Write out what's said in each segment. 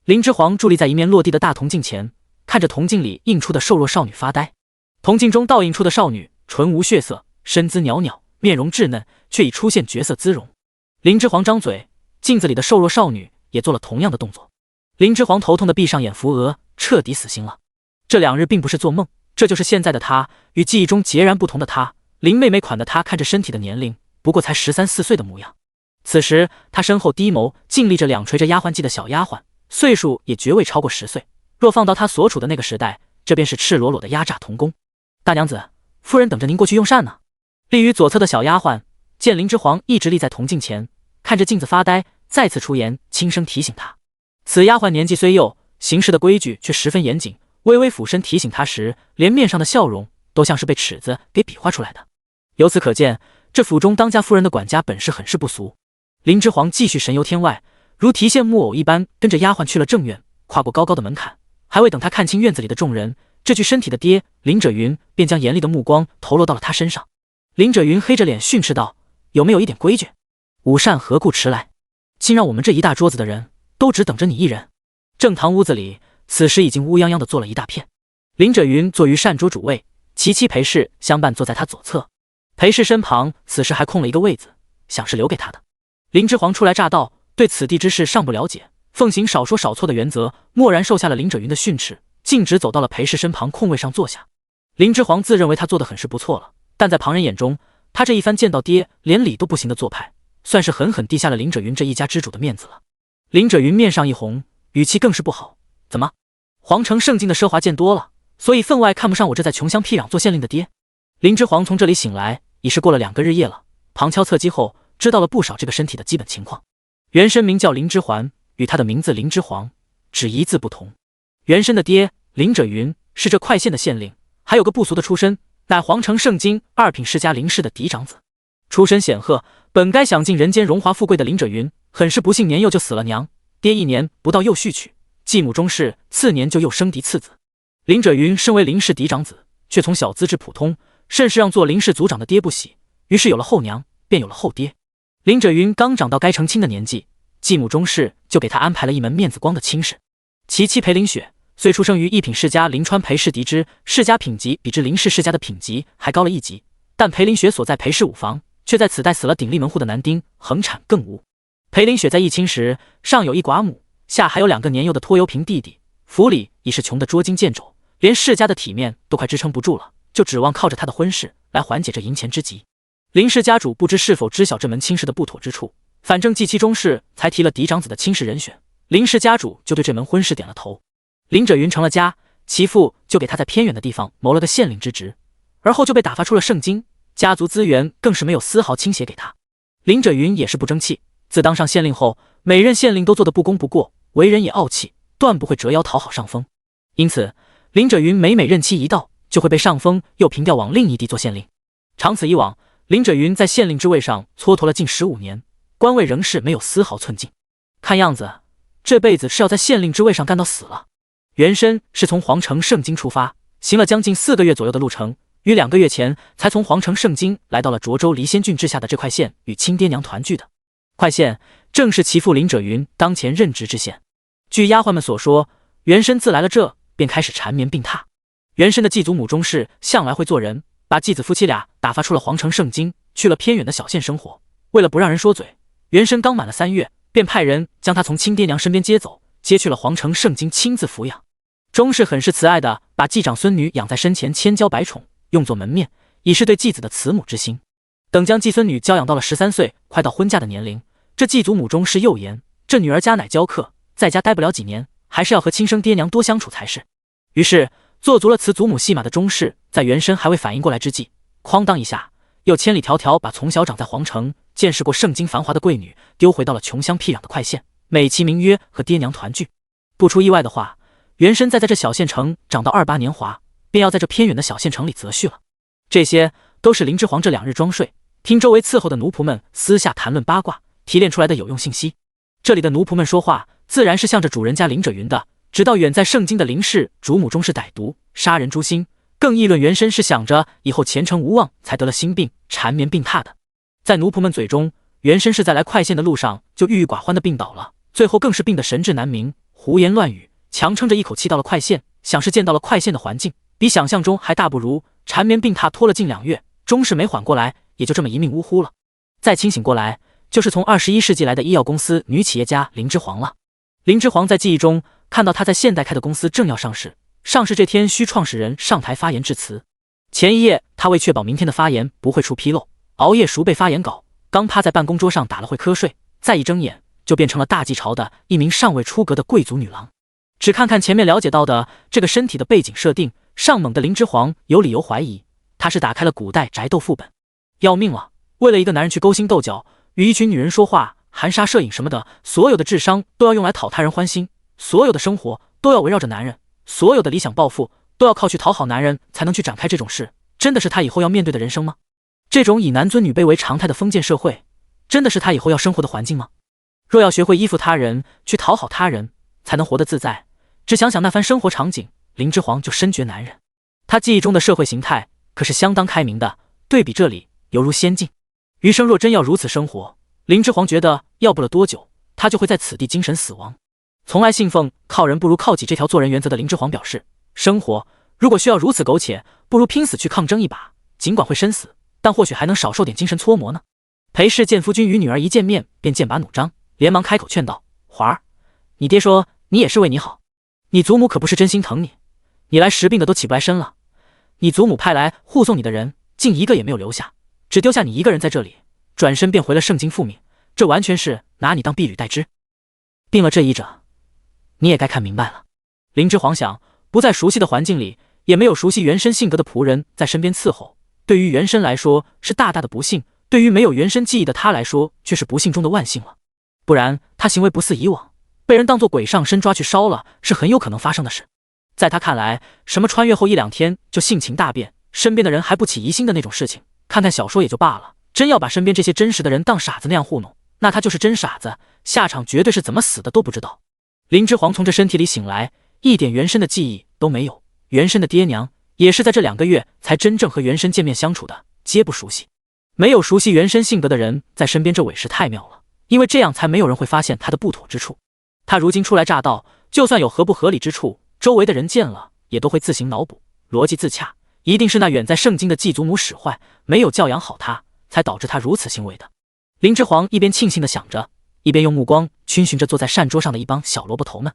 林之皇伫立在一面落地的大铜镜前，看着铜镜里映出的瘦弱少女发呆。铜镜中倒映出的少女唇无血色，身姿袅袅，面容稚嫩，却已出现绝色姿容。林之皇张嘴，镜子里的瘦弱少女也做了同样的动作。林之皇头痛的闭上眼扶额，彻底死心了。这2日并不是做梦，这就是现在的他，与记忆中截然不同的他。林妹妹款的他看着身体的年龄，不过才13、14岁的模样。此时他身后低眸静立着2垂着丫鬟髻的小丫鬟，岁数也绝未超过10岁。若放到他所处的那个时代，这便是赤裸裸的压榨童工。大娘子，夫人等着您过去用膳呢。立于左侧的小丫鬟见林之皇一直立在铜镜前，看着镜子发呆，再次出言轻声提醒他。此丫鬟年纪虽幼，行事的规矩却十分严谨，微微俯身提醒他时，连面上的笑容都像是被尺子给比划出来的。由此可见，这府中当家夫人的管家本事很是不俗。林之皇继续神游天外，如提线木偶一般跟着丫鬟去了正院，跨过高高的门槛，还未等他看清院子里的众人，这具身体的爹林者云便将严厉的目光投落到了他身上。林者云黑着脸训斥道：“有没有一点规矩？午膳何故迟来？竟让我们这一大桌子的人都只等着你一人。”正堂屋子里此时已经乌泱泱的坐了一大片。林者云坐于膳桌主位，其妻裴氏相伴坐在他左侧。裴氏身旁此时还空了一个位子，想是留给他的。林之皇初来乍到，对此地之事尚不了解，奉行少说少错的原则，默然受下了林者云的训斥，径直走到了裴氏身旁空位上坐下。林之皇自认为他做得很是不错了，但在旁人眼中，他这一番见到爹连理都不行的做派，算是狠狠地下了林者云这一家之主的面子了。林者云面上一红，语气更是不好：“怎么，皇城圣境的奢华见多了，所以分外看不上我这在穷乡僻壤做县令的爹？”林之皇从这里醒来，已是过了2个日夜了，旁敲侧击后，知道了不少这个身体的基本情况。原身名叫林之环，与他的名字林之皇只一字不同。原身的爹林者云是这快县的县令，还有个不俗的出身，乃皇城圣经2品世家林氏的嫡长子。出身显赫，本该享尽人间荣华富贵的林者云，很是不幸年幼就死了娘，爹1年不到又续娶，继母钟氏次年就又生嫡次子。林者云身为林氏嫡长子，却从小资质普通，甚是让做林氏族长的爹不喜，于是有了后娘，便有了后爹。林者云刚长到该成亲的年纪，继母钟氏就给他安排了一门面子光的亲事。其妻裴林雪虽出生于1品世家林川裴氏嫡支，世家品级比之林氏世家的品级还高了1级，但裴林雪所在裴氏5房却在此代死了鼎立门户的男丁，横产更无。裴林雪在议亲时，上有一寡母，下还有2个年幼的拖油瓶弟弟，府里已是穷得捉襟见肘，连世家的体面都快支撑不住了，就指望靠着他的婚事来缓解这银钱之急。林氏家主不知是否知晓这门亲事的不妥之处，反正继妻钟氏才提了嫡长子的亲事人选，林氏家主就对这门婚事点了头。林者云成了家，其父就给他在偏远的地方谋了个县令之职，而后就被打发出了圣经，家族资源更是没有丝毫倾斜给他。林者云也是不争气，自当上县令后，每任县令都做得不功不过，为人也傲气，断不会折腰讨好上峰。因此林者云每任期一到，就会被上峰又平调往另一地做县令。长此以往，林者云在县令之位上蹉跎了近15年，官位仍是没有丝毫寸进。看样子这辈子是要在县令之位上干到死了。原身是从皇城圣经出发，行了将近4个月左右的路程，于2个月前才从皇城圣经来到了涿州离仙郡治下的这块县，与亲爹娘团聚的。快县正是其父林者云当前任职之县。据丫鬟们所说，原身自来了这便开始缠绵病榻。原身的继祖母钟氏向来会做人，把继子夫妻俩打发出了皇城圣经，去了偏远的小县生活。为了不让人说嘴，原身刚满了3月，便派人将他从亲爹娘身边接走，接去了皇城圣经亲自抚养。钟氏很是慈爱的把继长孙女养在身前，千娇百宠，用作门面，以是对继子的慈母之心。等将继孙女教养到了13岁，快到婚嫁的年龄，这继祖母钟氏又言，这女儿家乃娇客，在家待不了几年，还是要和亲生爹娘多相处才是。于是做足了慈祖母戏码的钟氏，在原身还未反应过来之际，哐当一下，又千里迢迢把从小长在皇城，见识过圣经繁华的贵女丢回到了穷乡僻壤的快县，美其名曰和爹娘团聚。不出意外的话，原身在这小县城长到28年华，便要在这偏远的小县城里择婿了。这些都是林之皇这2日装睡，听周围伺候的奴仆们私下谈论八卦提炼出来的有用信息。这里的奴仆们说话自然是向着主人家林者云的，直到远在圣经的林氏主母钟氏歹毒杀人诛心，更议论原身是想着以后前程无望才得了心病缠绵病榻的。在奴仆们嘴中，原身是在来快县的路上就郁郁寡欢的病倒了，最后更是病得神志难明，胡言乱语，强撑着一口气到了快线，想是见到了快线的环境，比想象中还大不如，缠绵病榻拖了近2月，终是没缓过来，也就这么一命呜呼了。再清醒过来，就是从21世纪来的医药公司女企业家林之煌了。林之煌在记忆中看到她在现代开的公司正要上市，上市这天需创始人上台发言致辞。前一夜，他为确保明天的发言不会出纰漏，熬夜熟背发言稿，刚趴在办公桌上打了会瞌睡，再一睁眼就变成了大晋朝的一名尚未出阁的贵族女郎。只看看前面了解到的这个身体的背景设定，上猛的林之煌有理由怀疑他是打开了古代宅斗副本。要命了，为了一个男人去勾心斗角，与一群女人说话，含沙射影什么的，所有的智商都要用来讨他人欢心，所有的生活都要围绕着男人，所有的理想抱负都要靠去讨好男人才能去展开这种事，真的是他以后要面对的人生吗？这种以男尊女卑为常态的封建社会，真的是他以后要生活的环境吗？若要学会依附他人，去讨好他人，才能活得自在，只想想那番生活场景，林之煌就深觉难忍。他记忆中的社会形态可是相当开明的，对比这里犹如仙境。余生若真要如此生活，林之煌觉得要不了多久，他就会在此地精神死亡。从来信奉靠人不如靠己这条做人原则的林之煌表示，生活如果需要如此苟且，不如拼死去抗争一把，尽管会身死，但或许还能少受点精神搓磨呢。裴氏见夫君与女儿一见面便剑拔弩张，连忙开口劝道：“华儿，你爹说你也是为你好，你祖母可不是真心疼你，你来时病的都起不来身了，你祖母派来护送你的人竟一个也没有留下，只丢下你一个人在这里，转身便回了圣经复命，这完全是拿你当婢女待之。病了这一者，你也该看明白了。”林之煌想，不在熟悉的环境里，也没有熟悉原身性格的仆人在身边伺候，对于原身来说是大大的不幸，对于没有原身记忆的他来说却是不幸中的万幸了。不然他行为不似以往，被人当作鬼上身抓去烧了，是很有可能发生的事。在他看来，什么穿越后1-2天就性情大变，身边的人还不起疑心的那种事情，看看小说也就罢了，真要把身边这些真实的人当傻子那样糊弄，那他就是真傻子，下场绝对是怎么死的都不知道。林之煌从这身体里醒来，一点原身的记忆都没有，原身的爹娘也是在这2个月才真正和原身见面相处的，皆不熟悉。没有熟悉原身性格的人在身边，这委实太妙了，因为这样才没有人会发现他的不妥之处。他如今初来乍到，就算有合不合理之处，周围的人见了也都会自行脑补，逻辑自洽，一定是那远在圣经的继祖母使坏，没有教养好他，才导致他如此行为的。林之煌一边庆幸地想着，一边用目光逡巡着坐在膳桌上的一帮小萝卜头们，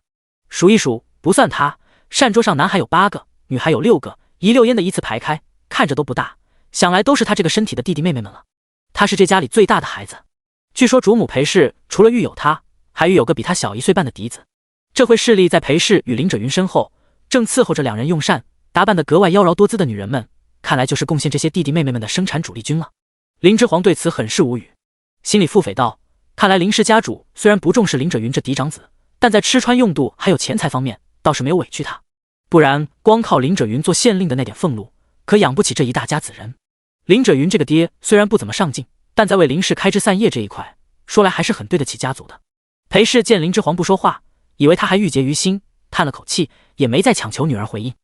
数一数，不算他，膳桌上男孩有8个，女孩有6个，一溜烟的依次排开，看着都不大，想来都是他这个身体的弟弟妹妹们了。他是这家里最大的孩子，据说主母裴氏除了育有他，还育有个比他小1岁半的嫡子。这回势力在裴氏与林者云身后，正伺候着2人用膳，打扮得格外妖娆多姿的女人们，看来就是贡献这些弟弟妹妹们的生产主力军了。林之煌对此很是无语，心里腹诽道：看来林氏家主虽然不重视林者云这嫡长子，但在吃穿用度还有钱财方面倒是没有委屈他，不然光靠林者云做县令的那点俸禄，可养不起这一大家子人。林者云这个爹虽然不怎么上进，但在为林氏开枝散叶这一块，说来还是很对得起家族的。裴氏见林之煌不说话，以为他还郁结于心，叹了口气，也没再强求女儿回应。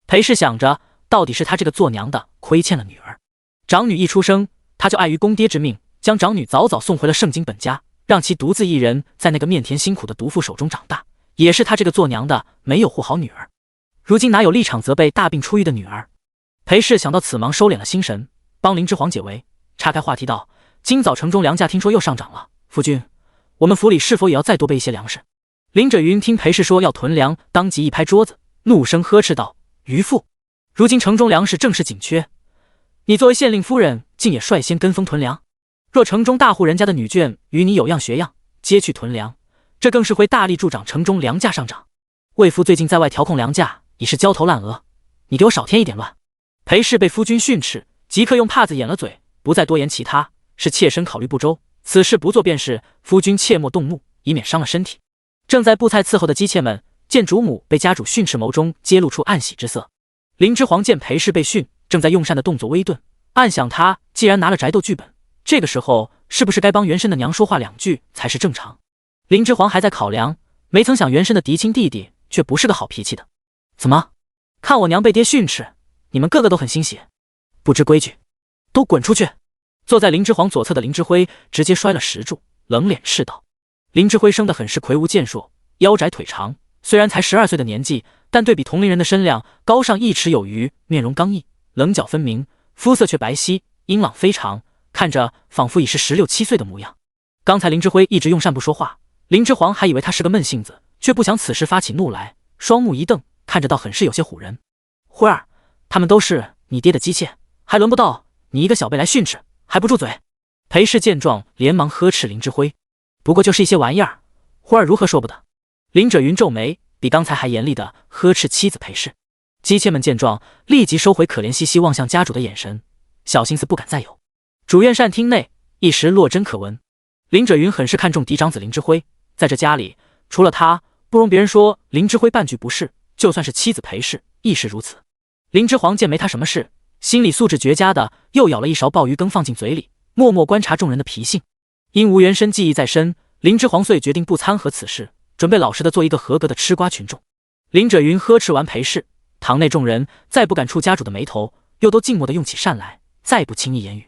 裴氏想着，到底是他这个做娘的亏欠了女儿。长女一出生，他就碍于公爹之命，将长女早早送回了盛京本家，让其独自一人在那个面田辛苦的毒妇手中长大，也是他这个做娘的没有护好女儿，如今哪有立场责备大病初愈的女儿？裴氏想到此，忙收敛了心神，帮林之煌解围，岔开话题道：今早城中粮价听说又上涨了，夫君，我们府里是否也要再多备一些粮食？林者云听裴氏说要囤粮，当即一拍桌子，怒声呵斥道：渔妇，如今城中粮食正是紧缺，你作为县令夫人，竟也率先跟风囤粮。若城中大户人家的女眷与你有样学样，皆去囤粮，这更是会大力助长城中粮价上涨。魏夫最近在外调控粮价，已是焦头烂额，你给我少添一点乱。裴氏被夫君训斥，即刻用帕子掩了嘴，不再多言其他，是切身考虑不周，此事不做便是，夫君切莫动怒，以免伤了身体。正在布菜伺候的姬妾们见主母被家主训斥，眸中揭露出暗喜之色。林之煌见裴氏被训，正在用膳的动作微顿，暗想他既然拿了宅斗剧本，这个时候是不是该帮原身的娘说话2句才是正常？林之煌还在考量，没曾想原身的嫡亲弟弟却不是个好脾气的。怎么，看我娘被爹训斥，你们个个都很欣喜？不知规矩，都滚出去！坐在林之煌左侧的林之辉直接摔了10柱，冷脸斥道。林之辉生得很是魁梧健硕，腰窄腿长，虽然才12岁的年纪，但对比同龄人的身量高上1尺有余，面容刚毅，棱角分明，肤色却白皙，英朗非常，看着仿佛已是16、17岁的模样。刚才林之辉一直用膳不说话，林之煌还以为他是个闷性子，却不想此时发起怒来，双目一瞪，看着倒很是有些唬人。辉儿，他们都是你爹的姬妾，还轮不到你一个小辈来训斥，还不住嘴！裴氏见状，连忙呵斥林之辉：“不过就是一些玩意儿，辉儿如何说不得？”林者云皱眉，比刚才还严厉地呵斥妻子裴氏。姬妾们见状，立即收回可怜兮兮望向家主的眼神，小心思不敢再有。主院膳厅内一时落针可闻。林者云很是看重嫡长子林之辉，在这家里除了他，不容别人说林之辉半句不是，就算是妻子裴氏亦是如此。林之煌见没他什么事，心理素质绝佳的又舀了一勺鲍鱼羹放进嘴里，默默观察众人的脾性。因无原身记忆在身，林之煌遂决定不参和此事，准备老实的做一个合格的吃瓜群众。林者云呵斥完裴氏，堂内众人再不敢触家主的眉头，又都静默的用起膳来，再不轻易言语。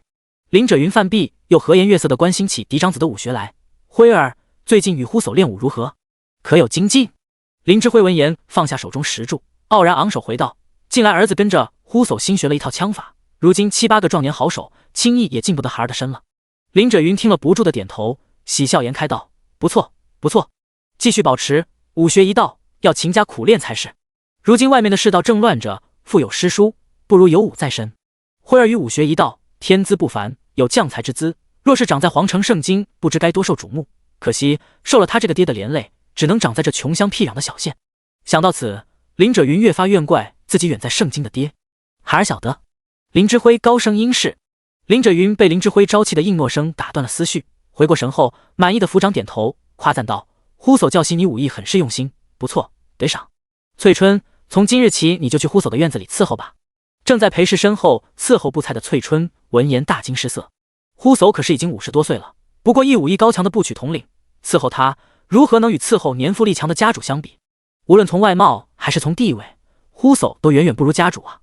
林者云饭毕，又和颜悦色的关心起嫡长子的武学来。辉儿最近与呼叟练武如何？可有精进？林之辉闻言放下手中石柱，傲然昂首回道：“近来儿子跟着呼叟新学了一套枪法，如今7、8个壮年好手，轻易也进不得孩儿的身了。”林者云听了不住的点头，喜笑颜开道：“不错，不错，继续保持。武学一道，要勤加苦练才是。如今外面的世道正乱着，腹有诗书，不如有武在身。辉儿与武学一道，天资不凡，有将才之资，若是长在皇城圣京，不知该多受瞩目。可惜受了他这个爹的连累，只能长在这穷乡僻壤的小县。”想到此，林者云越发怨怪自己远在圣京的爹。孩儿晓得。林之辉高声应是。林者云被林之辉朝气的应诺声打断了思绪，回过神后，满意的抚掌点头，夸赞道：“呼叟教习你武艺很是用心，不错，得赏。翠春，从今日起你就去呼叟的院子里伺候吧。”正在裴氏身后伺候布菜的翠春闻言大惊失色。呼叟可是已经50多岁了，不过一武艺高强的部曲统领，伺候他如何能与伺候年富力强的家主相比？无论从外貌还是从地位，呼叟都远远不如家主啊！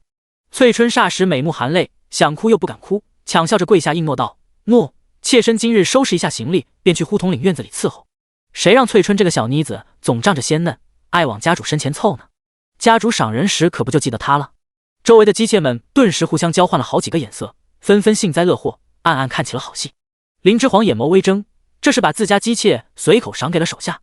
翠春霎时美目含泪，想哭又不敢哭，抢笑着跪下应诺道：“诺，妾身今日收拾一下行李，便去呼统领院子里伺候。”谁让翠春这个小妮子总仗着鲜嫩，爱往家主身前凑呢？家主赏人时可不就记得她了？周围的姬妾们顿时互相交换了好几个眼色，纷纷幸灾乐祸，暗暗看起了好戏。林之煌眼眸微睁，这是把自家姬妾随口赏给了手下，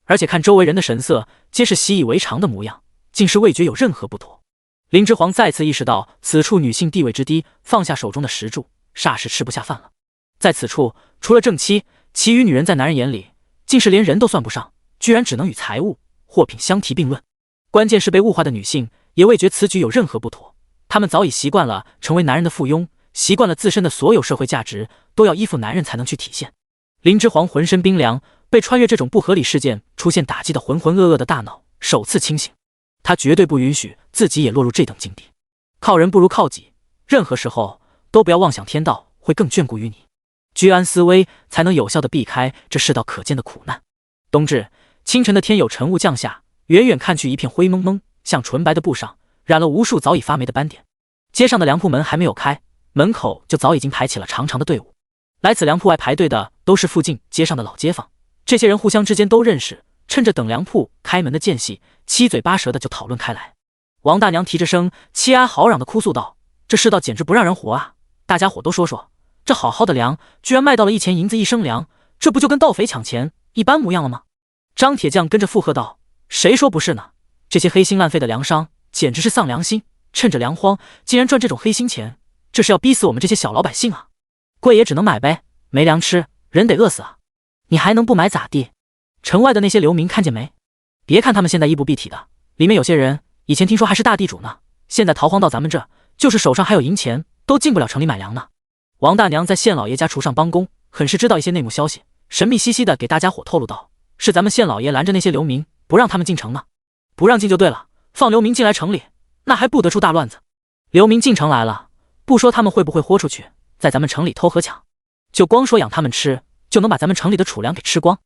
而且看周围人的神色，皆是习以为常的模样，竟是未觉有任何不妥。林之煌再次意识到此处女性地位之低，放下手中的石柱，霎时吃不下饭了。在此处，除了正妻，其余女人在男人眼里竟是连人都算不上，居然只能与财物、货品相提并论。关键是被物化的女性也未觉此举有任何不妥，她们早已习惯了成为男人的附庸，习惯了自身的所有社会价值都要依附男人才能去体现。林之煌浑身冰凉，被穿越这种不合理事件出现打击的浑浑噩噩的大脑首次清醒。他绝对不允许自己也落入这等境地。靠人不如靠己，任何时候都不要妄想天道会更眷顾于你，居安思危，才能有效地避开这世道可见的苦难。冬至，清晨的天有晨雾降下，远远看去一片灰蒙蒙，像纯白的布上染了无数早已发霉的斑点。街上的粮铺门还没有开，门口就早已经排起了长长的队伍。来此粮铺外排队的都是附近街上的老街坊，这些人互相之间都认识，趁着等粮铺开门的间隙，七嘴八舌的就讨论开来。王大娘提着声凄哀嚎嚷的哭诉道：“这世道简直不让人活啊！大家伙都说说，这好好的粮居然卖到了1钱银子1升粮，这不就跟盗匪抢钱一般模样了吗？”张铁匠跟着附和道：“谁说不是呢？这些黑心烂废的粮商简直是丧良心，趁着粮荒竟然赚这种黑心钱，这是要逼死我们这些小老百姓啊！贵也只能买呗，没粮吃，人得饿死啊！你还能不买咋地？城外的那些流民看见没？别看他们现在衣不蔽体的，里面有些人以前听说还是大地主呢，现在逃荒到咱们这，就是手上还有银钱，都进不了城里买粮呢。”王大娘在县老爷家厨上帮工，很是知道一些内幕消息，神秘兮兮的给大家伙透露道：“是咱们县老爷拦着那些流民，不让他们进城呢。不让进就对了，放流民进来城里，那还不得出大乱子？流民进城来了，不说他们会不会豁出去，在咱们城里偷和抢，就光说养他们吃，就能把咱们城里的储粮给吃光，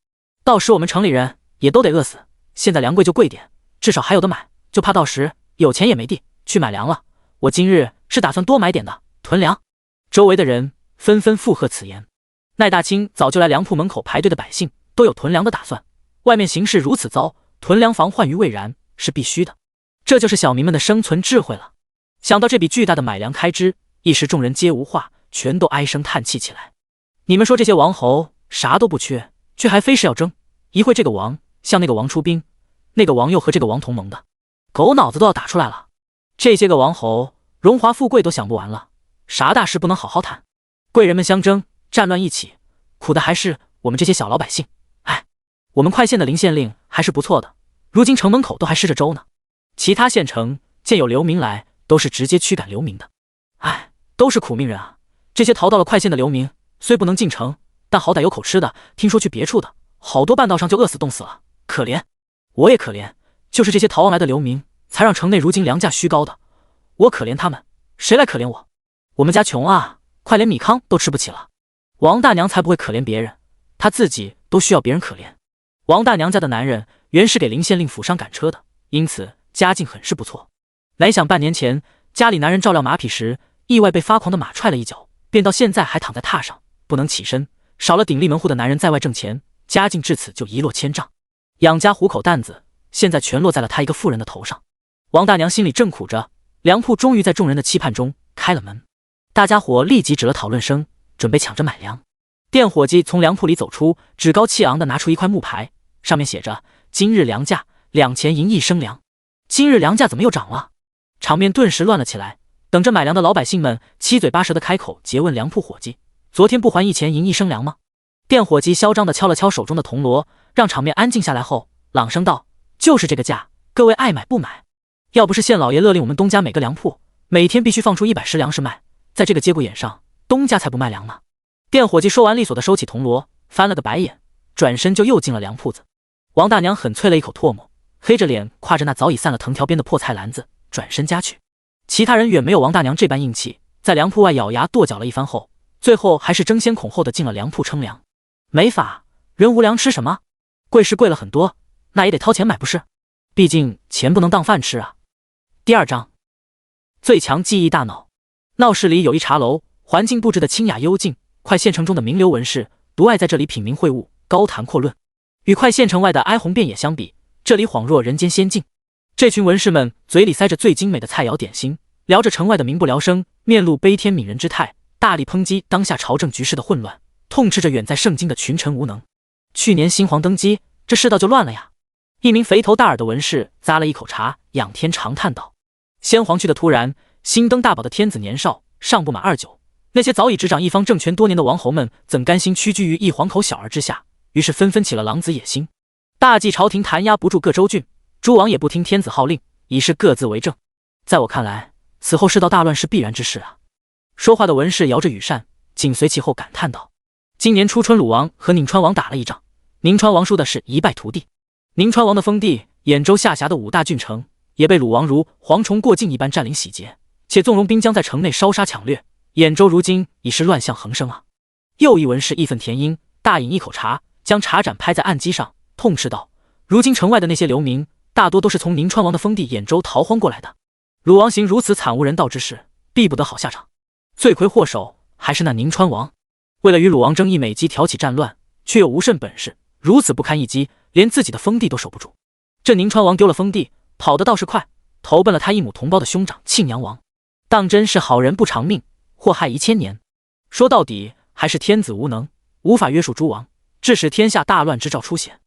到时我们城里人也都得饿死。现在粮贵就贵点，至少还有的买，就怕到时有钱也没地去买粮了。我今日是打算多买点的，囤粮。”周围的人纷纷附和此言。奈大清早就来粮铺门口排队的百姓都有囤粮的打算，外面形势如此糟，囤粮防患于未然是必须的，这就是小民们的生存智慧了。想到这笔巨大的买粮开支，一时众人皆无话，全都唉声叹气起来。你们说这些王侯啥都不缺，却还非是要争，一会这个王向那个王出兵，那个王又和这个王同盟的，狗脑子都要打出来了。这些个王侯荣华富贵都享不完了，啥大事不能好好谈？贵人们相争，战乱一起，苦的还是我们这些小老百姓。哎，我们快县的林县令还是不错的，如今城门口都还施着粥呢。其他县城见有流民来，都是直接驱赶流民的。哎，都是苦命人啊！这些逃到了快县的流民，虽不能进城，但好歹有口吃的。听说去别处的，好多半道上就饿死冻死了，可怜。我也可怜，就是这些逃亡来的流民，才让城内如今粮价虚高的。我可怜他们，谁来可怜我？我们家穷啊，快连米糠都吃不起了。王大娘才不会可怜别人，她自己都需要别人可怜。王大娘家的男人原是给林县令府上赶车的，因此家境很是不错。来想半年前家里男人照料马匹时，意外被发狂的马踹了一脚，便到现在还躺在榻上不能起身。少了鼎立门户的男人在外挣钱，家境至此就一落千丈，养家糊口担子现在全落在了他一个妇人的头上。王大娘心里正苦着，粮铺终于在众人的期盼中开了门。大家伙立即止了讨论声，准备抢着买粮。店伙计从粮铺里走出，趾高气昂地拿出一块木牌，上面写着今日粮价2钱银1升粮。今日粮价怎么又涨了？场面顿时乱了起来。等着买粮的老百姓们七嘴八舌地开口诘问粮铺伙计，昨天不还1钱银1升粮吗？店伙计嚣张地敲了敲手中的铜锣，让场面安静下来后，朗声道，就是这个价，各位爱买不买？要不是县老爷勒令我们东家每个粮铺每天必须放出100石粮食卖，在这个节骨眼上，东家才不卖粮呢。店伙计说完利索地收起铜锣，翻了个白眼，转身就又进了粮铺子。王大娘狠啐了一口唾沫，黑着脸挎着那早已散了藤条边的破菜篮子转身家去。其他人远没有王大娘这般硬气，在粮铺外咬牙跺脚了一番后，最后还是争先恐后的进了粮铺称粮。没法，人无粮吃什么？贵是贵了很多，那也得掏钱买不是？毕竟钱不能当饭吃啊。第2章，最强记忆大脑。闹市里有一茶楼，环境布置的清雅幽静，快县城中的名流文士独爱在这里品茗会晤，高谈阔论。与快县城外的哀鸿遍野相比，这里恍若人间仙境。这群文士们嘴里塞着最精美的菜肴点心，聊着城外的民不聊生，面露悲天悯人之态，大力抨击当下朝政局势的混乱，痛斥着远在盛京的群臣无能。去年新皇登基，这世道就乱了呀。一名肥头大耳的文士咂了一口茶，仰天长叹道，先皇去的突然，新登大宝的天子年少，尚不满29，那些早已执掌一方政权多年的王侯们怎甘心屈居于一黄口小儿之下，于是纷纷起了狼子野心。大计朝廷弹压不住各州郡，诸王也不听天子号令，以是各自为政。在我看来，此后世道大乱是必然之事啊。说话的文士摇着羽扇，紧随其后感叹道，今年初春鲁王和宁川王打了一仗，宁川王输的是一败涂地。宁川王的封地兖州下辖的5大郡城也被鲁王如蝗虫过境一般占领洗劫，且纵容兵将在城内烧杀抢掠，兖州如今已是乱象横生啊。又一文士义愤填膺，大饮一口茶，将茶盏拍在案几上，痛斥道，如今城外的那些流民大多都是从宁川王的封地兖州逃荒过来的，鲁王行如此惨无人道之事，必不得好下场。罪魁祸首还是那宁川王，为了与鲁王争一美姬挑起战乱，却又无甚本事，如此不堪一击，连自己的封地都守不住。这宁川王丢了封地，跑得倒是快，投奔了他一母同胞的兄长庆阳王，当真是好人不长命，祸害1000年。说到底还是天子无能，无法约束诸王，致使天下大乱之兆出现。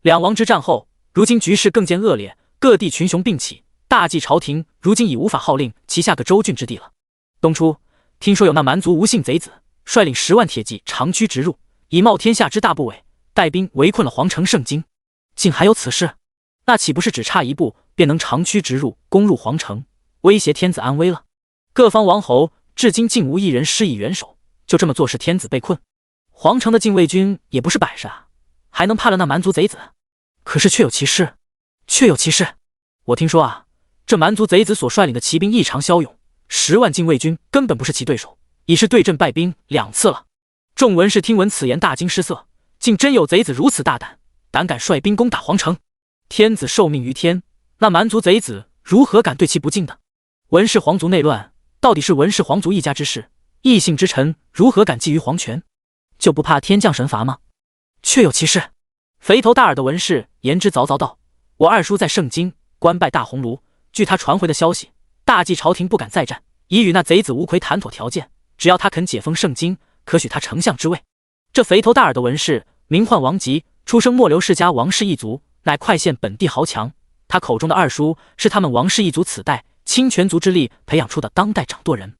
两王之战后，如今局势更见恶劣，各地群雄并起，大计朝廷如今已无法号令其下个州郡之地了。冬初听说有那蛮族吴姓贼子率领10万铁骑长驱直入，以冒天下之大不韪，带兵围困了皇城盛京。竟还有此事？那岂不是只差一步便能长驱直入，攻入皇城，威胁天子安危了？各方王侯至今竟无一人施以援手，就这么坐视天子被困。皇城的禁卫军也不是摆设啊，还能怕了那蛮族贼子？可是确有其事，确有其事。我听说啊，这蛮族贼子所率领的骑兵异常骁勇，10万禁卫军根本不是其对手，已是对阵败兵2次了。众文士听闻此言，大惊失色，竟真有贼子如此大胆，胆敢率兵攻打皇城。天子受命于天，那蛮族贼子如何敢对其不敬的？文氏皇族内乱，到底是文氏皇族一家之事，异姓之臣如何敢觊觎皇权？就不怕天降神罚吗？确有其事。肥头大耳的文士言之凿凿道，我二叔在盛京官拜大鸿胪，据他传回的消息，大计朝廷不敢再战，已与那贼子吴奎谈妥条件，只要他肯解封盛京，可许他丞相之位。这肥头大耳的文士名唤王吉，出生莫刘世家王氏一族，乃快县本地豪强。他口中的二叔是他们王氏一族此代倾全族之力培养出的当代掌舵人。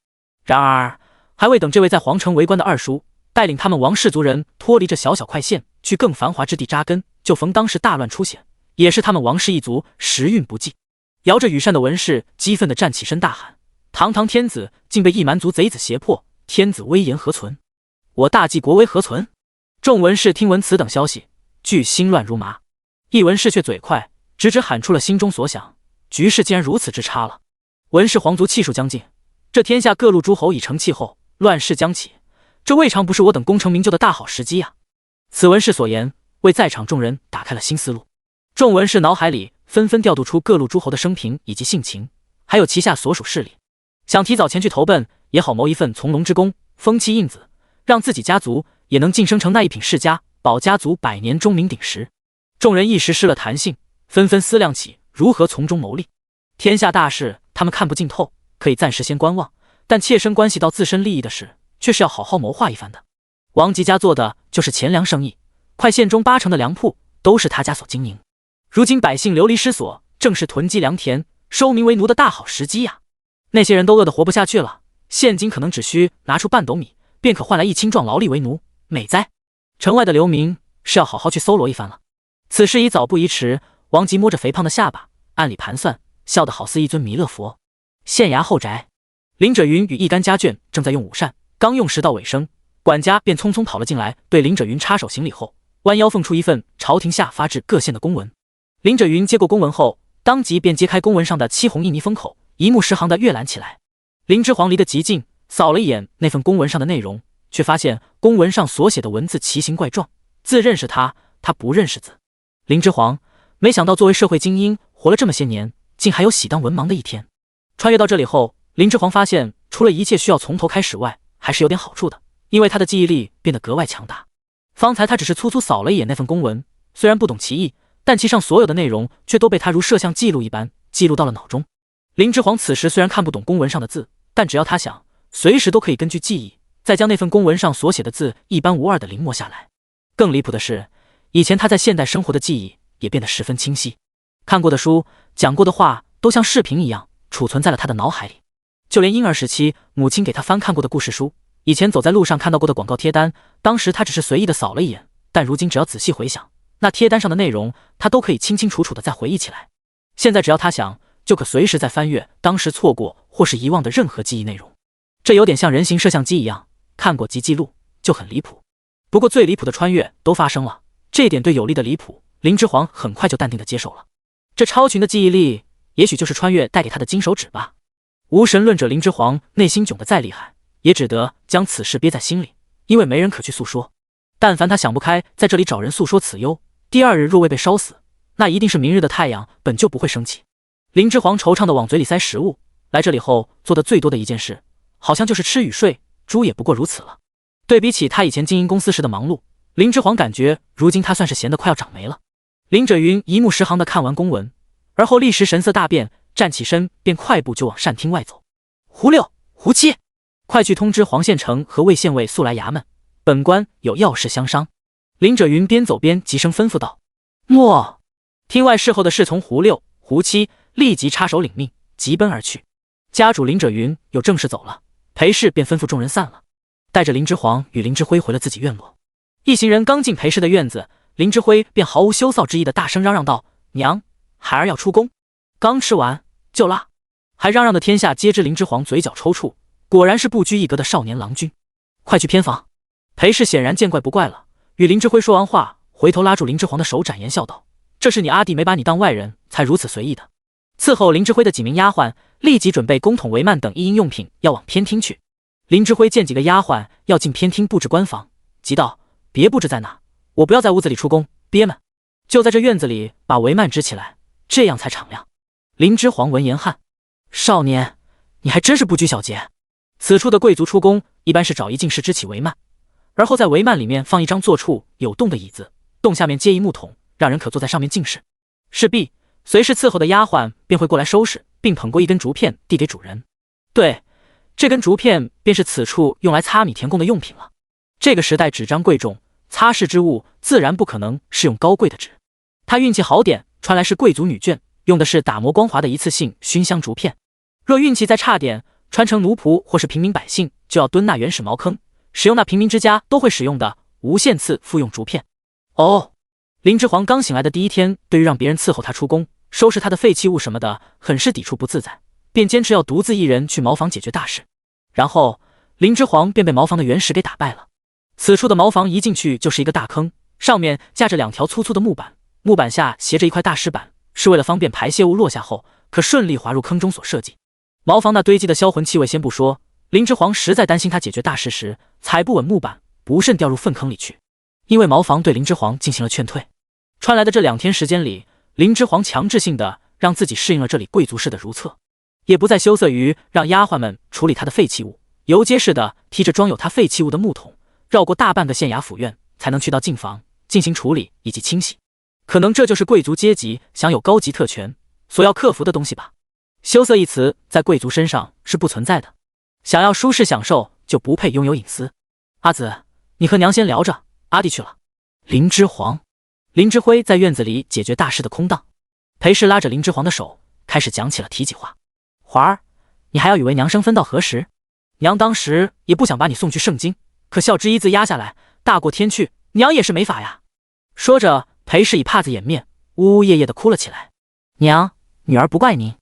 然而还未等这位在皇城为官的二叔带领他们王氏族人脱离这小小快县，去更繁华之地扎根，就逢当时大乱出现，也是他们王氏一族时运不济。摇着羽扇的文士激愤地站起身大喊：堂堂天子竟被一蛮族贼子胁迫，天子威严何存？我大计国威何存？众文士听闻此等消息，俱心乱如麻。一文士却嘴快，直直喊出了心中所想：局势竟然如此之差了。文氏皇族气数将尽，这天下各路诸侯已成气候，乱世将起，这未尝不是我等功成名就的大好时机啊！此文士所言，为在场众人打开了新思路。众文士脑海里纷纷调度出各路诸侯的生平以及性情，还有旗下所属势力，想提早前去投奔，也好谋一份从龙之功，封妻印子，让自己家族也能晋升成那一品世家，保家族百年钟鸣鼎食。众人一时失了弹性，纷纷思量起如何从中牟利。天下大事他们看不尽透，可以暂时先观望，但切身关系到自身利益的事，却是要好好谋划一番的。王吉家做的就是钱粮生意，快县中80%的粮铺都是他家所经营。如今百姓流离失所，正是囤积粮田、收民为奴的大好时机呀！那些人都饿得活不下去了，现今可能只需拿出半斗米，便可换来1青壮劳力为奴，美哉！城外的流民是要好好去搜罗一番了。此事已早不宜迟。王吉摸着肥胖的下巴，暗里盘算，笑得好似一尊弥勒佛。县衙后宅，林者云与一干家眷正在用午膳，刚用食到尾声，管家便匆匆跑了进来，对林者云插手行礼后，弯腰奉出一份朝廷下发至各县的公文。林者云接过公文后，当即便揭开公文上的漆红印泥封口，一目十行地阅览起来。林之皇离得极近，扫了一眼那份公文上的内容，却发现公文上所写的文字奇形怪状，字认识他不认识字。林之皇没想到作为社会精英，活了这么些年，竟还有喜当文盲的一天。穿越到这里后，林之皇发现除了一切需要从头开始外，还是有点好处的，因为他的记忆力变得格外强大。方才他只是粗粗扫了一眼那份公文，虽然不懂其意，但其上所有的内容却都被他如摄像记录一般记录到了脑中。林之皇此时虽然看不懂公文上的字，但只要他想，随时都可以根据记忆再将那份公文上所写的字一般无二地临摹下来。更离谱的是，以前他在现代生活的记忆也变得十分清晰，看过的书、讲过的话都像视频一样储存在了他的脑海里。就连婴儿时期母亲给他翻看过的故事书，以前走在路上看到过的广告贴单，当时他只是随意的扫了一眼，但如今只要仔细回想，那贴单上的内容他都可以清清楚楚的再回忆起来。现在只要他想，就可随时再翻阅当时错过或是遗忘的任何记忆内容。这有点像人形摄像机一样，看过即记录，就很离谱。不过最离谱的穿越都发生了，这一点对有利的离谱，林之皇很快就淡定地接受了。这超群的记忆力，也许就是穿越带给他的金手指吧。无神论者林之皇内心窘得再厉害，也只得将此事憋在心里，因为没人可去诉说。但凡他想不开，在这里找人诉说此忧，第二日若未被烧死，那一定是明日的太阳本就不会升起。林之皇惆怅地往嘴里塞食物，来这里后做的最多的一件事，好像就是吃与睡，猪也不过如此了。对比起他以前经营公司时的忙碌，林之皇感觉如今他算是闲得快要长没了。林者云一目十行地看完公文，而后立时神色大变，站起身便快步就往膳厅外走。胡六、胡七，快去通知黄县城和魏县尉速来衙门，本官有要事相商。林者云边走边急声吩咐道：诺！厅外侍候的侍从胡六、胡七立即插手领命，急奔而去。家主林者云有正事走了，裴氏便吩咐众人散了，带着林之皇与林之辉回了自己院落。一行人刚进裴氏的院子，林之辉便毫无羞臊之意的大声嚷嚷道：娘，孩儿要出宫，刚吃完就拉。还嚷嚷的天下皆知林之皇嘴角抽搐，果然是不拘一格的少年郎君。快去偏房！裴氏显然见怪不怪了，与林之辉说完话，回头拉住林之皇的手，展颜笑道：这是你阿弟没把你当外人，才如此随意的。伺候林之辉的几名丫鬟立即准备公桶帷幔等一应用品，要往偏厅去。林之辉见几个丫鬟要进偏厅布置官房，急道：别布置在那，我不要在屋子里出宫，憋闷，就在这院子里把帷幔支起来，这样才敞亮。林之皇闻言汗：少年，你还真是不拘小节。此处的贵族出宫一般是找一进士支起帷幔，而后在帷幔里面放一张坐处有洞的椅子，洞下面接一木桶，让人可坐在上面进士。事毕，随侍伺候的丫鬟便会过来收拾，并捧过一根竹片递给主人。对，这根竹片便是此处用来擦米填供的用品了。这个时代纸张贵重，擦拭之物自然不可能是用高贵的纸。他运气好点，传来是贵族女眷，用的是打磨光滑的一次性熏香竹片。若运气再差点，穿成奴仆或是平民百姓，就要蹲那原始茅坑，使用那平民之家都会使用的无限次复用竹片。哦，林之皇刚醒来的第一天，对于让别人伺候他出宫，收拾他的废弃物什么的，很是抵触不自在，便坚持要独自一人去茅房解决大事。然后林之皇便被茅房的原石给打败了。此处的茅房一进去就是一个大坑，上面架着2条粗粗的木板，木板下斜着一块大石板，是为了方便排泄物落下后可顺利滑入坑中所设计。茅房那堆积的销魂气味先不说，林之皇实在担心他解决大事时踩不稳木板，不慎掉入粪坑里去。因为茅房对林之皇进行了劝退。穿来的这2天时间里，林之皇强制性的让自己适应了这里贵族式的如厕，也不再羞涩于让丫鬟们处理他的废弃物，游街似的提着装有他废弃物的木桶，绕过大半个县衙府院，才能去到净房进行处理以及清洗。可能这就是贵族阶级享有高级特权所要克服的东西吧。羞涩一词在贵族身上是不存在的，想要舒适享受就不配拥有隐私。阿紫，你和娘先聊着，阿弟去了。林之皇、林之辉在院子里解决大事的空档，裴氏拉着林之皇的手，开始讲起了体己话。华儿，你还要以为娘生分到何时？娘当时也不想把你送去圣经，可孝之一字压下来，大过天去，娘也是没法呀。说着，裴氏以帕子掩面，呜呜咽咽地哭了起来。娘，女儿不怪您。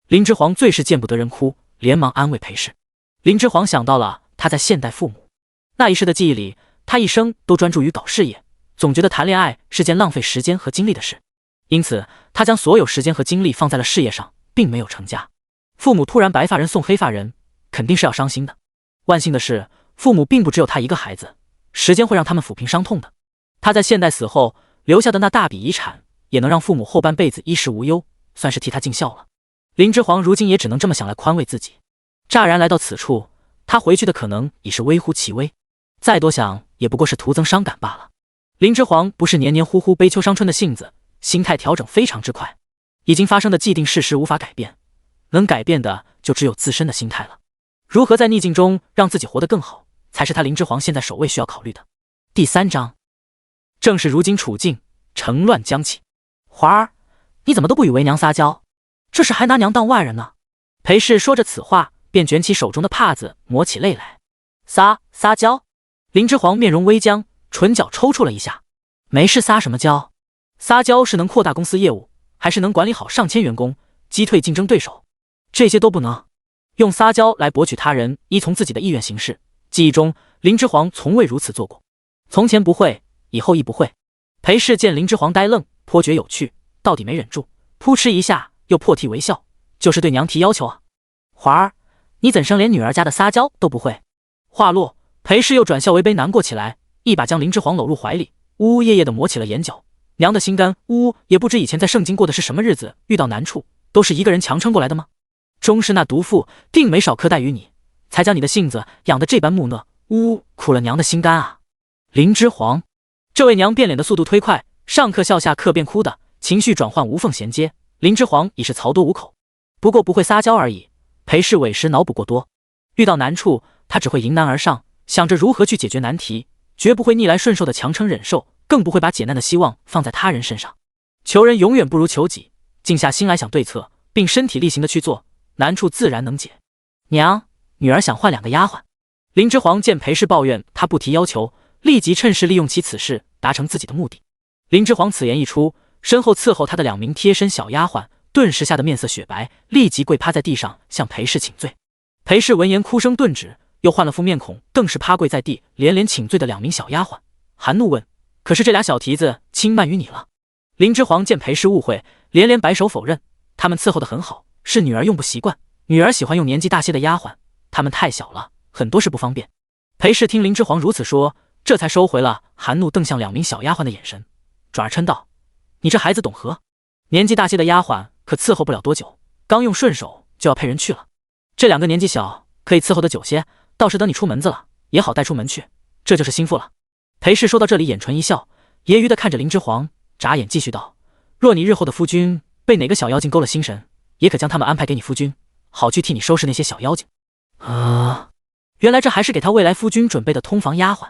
林之皇最是见不得人哭，连忙安慰裴氏。林之皇想到了他在现代父母那一世的记忆里，他一生都专注于搞事业，总觉得谈恋爱是件浪费时间和精力的事，因此他将所有时间和精力放在了事业上，并没有成家。父母突然白发人送黑发人，肯定是要伤心的。万幸的是，父母并不只有他一个孩子，时间会让他们抚平伤痛的。他在现代死后留下的那大笔遗产，也能让父母后半辈子衣食无忧，算是替他尽孝了。林之皇如今也只能这么想来宽慰自己。乍然来到此处，他回去的可能已是微乎其微，再多想也不过是徒增伤感罢了。林之皇不是黏黏糊糊悲秋伤春的性子，心态调整非常之快。已经发生的既定事实无法改变，能改变的就只有自身的心态了。如何在逆境中让自己活得更好，才是他林之皇现在首位需要考虑的。第3章，正是如今处境，乘乱将起。华儿，你怎么都不与为娘撒娇？这是还拿娘当外人呢？裴氏说着此话，便卷起手中的帕子，抹起泪来。撒娇？林之皇面容微僵，唇角抽搐了一下。没事，撒什么娇？撒娇是能扩大公司业务，还是能管理好上千员工，击退竞争对手？这些都不能。用撒娇来博取他人依从自己的意愿行事，记忆中林之皇从未如此做过。从前不会，以后亦不会。裴氏见林之皇呆愣，颇觉有趣，到底没忍住，扑哧一下又破涕为笑，就是对娘提要求啊。华儿，你怎生连女儿家的撒娇都不会？话落，裴氏又转笑为悲难过起来，一把将林之皇搂入怀里，呜呜咽咽地抹起了眼角。娘的心肝，呜呜，也不知以前在圣经过的是什么日子，遇到难处都是一个人强撑过来的吗？终是那毒妇定没少苛待于你，才将你的性子养得这般木讷，呜呜，苦了娘的心肝啊。林之皇，这位娘变脸的速度忒快，上课笑下课便哭的情绪转换无缝衔接，林之皇已是槽多无口。不过不会撒娇而已。裴氏委实脑补过多，遇到难处他只会迎难而上，想着如何去解决难题，绝不会逆来顺受的强撑忍受，更不会把解难的希望放在他人身上。求人永远不如求己，静下心来想对策，并身体力行的去做，难处自然能解。娘，女儿想换2个丫鬟。林之皇见裴氏抱怨他不提要求，立即趁势利用其此事达成自己的目的。林之皇此言一出，身后伺候他的2名贴身小丫鬟顿时吓得面色雪白，立即跪趴在地上向裴氏请罪。裴氏闻言哭声顿止，又换了副面孔，更是趴跪在地连连请罪的2名小丫鬟，含怒问：可是这俩小蹄子轻慢于你了？林之皇见裴氏误会，连连摆手否认，他们伺候得很好，是女儿用不习惯，女儿喜欢用年纪大些的丫鬟，他们太小了，很多事不方便。裴氏听林之皇如此说，这才收回了含怒瞪向2名小丫鬟的眼神，转而嗔道：你这孩子懂何？年纪大些的丫鬟可伺候不了多久，刚用顺手就要配人去了。这2个年纪小，可以伺候得久些，倒是等你出门子了，也好带出门去，这就是心腹了。裴氏说到这里，眼唇一笑，揶揄地看着林之皇，眨眼继续道：若你日后的夫君被哪个小妖精勾了心神，也可将他们安排给你夫君，好去替你收拾那些小妖精。原来这还是给他未来夫君准备的通房丫鬟。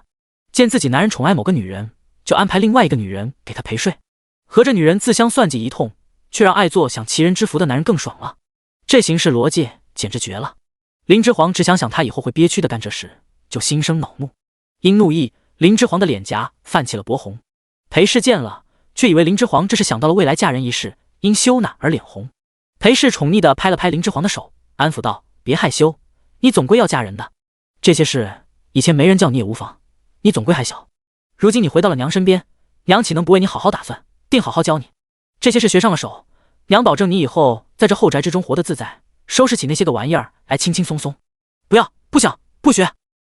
见自己男人宠爱某个女人，就安排另外一个女人给他陪睡，和这女人自相算计一通，却让爱做享其人之福的男人更爽了。这行事逻辑简直绝了。林之皇只想他以后会憋屈的干这事，就心生恼怒。因怒意，林之皇的脸颊泛起了薄红。裴氏见了，却以为林之皇这是想到了未来嫁人一事，因羞赧而脸红。裴氏宠溺地拍了拍林之皇的手，安抚道：“别害羞，你总归要嫁人的。这些事以前没人叫你也无妨，你总归还小。如今你回到了娘身边，娘岂能不为你好好打算，定好好教你。这些事学上了手，娘保证你以后在这后宅之中活得自在，收拾起那些个玩意儿来轻轻松松。不要，不想，不学。”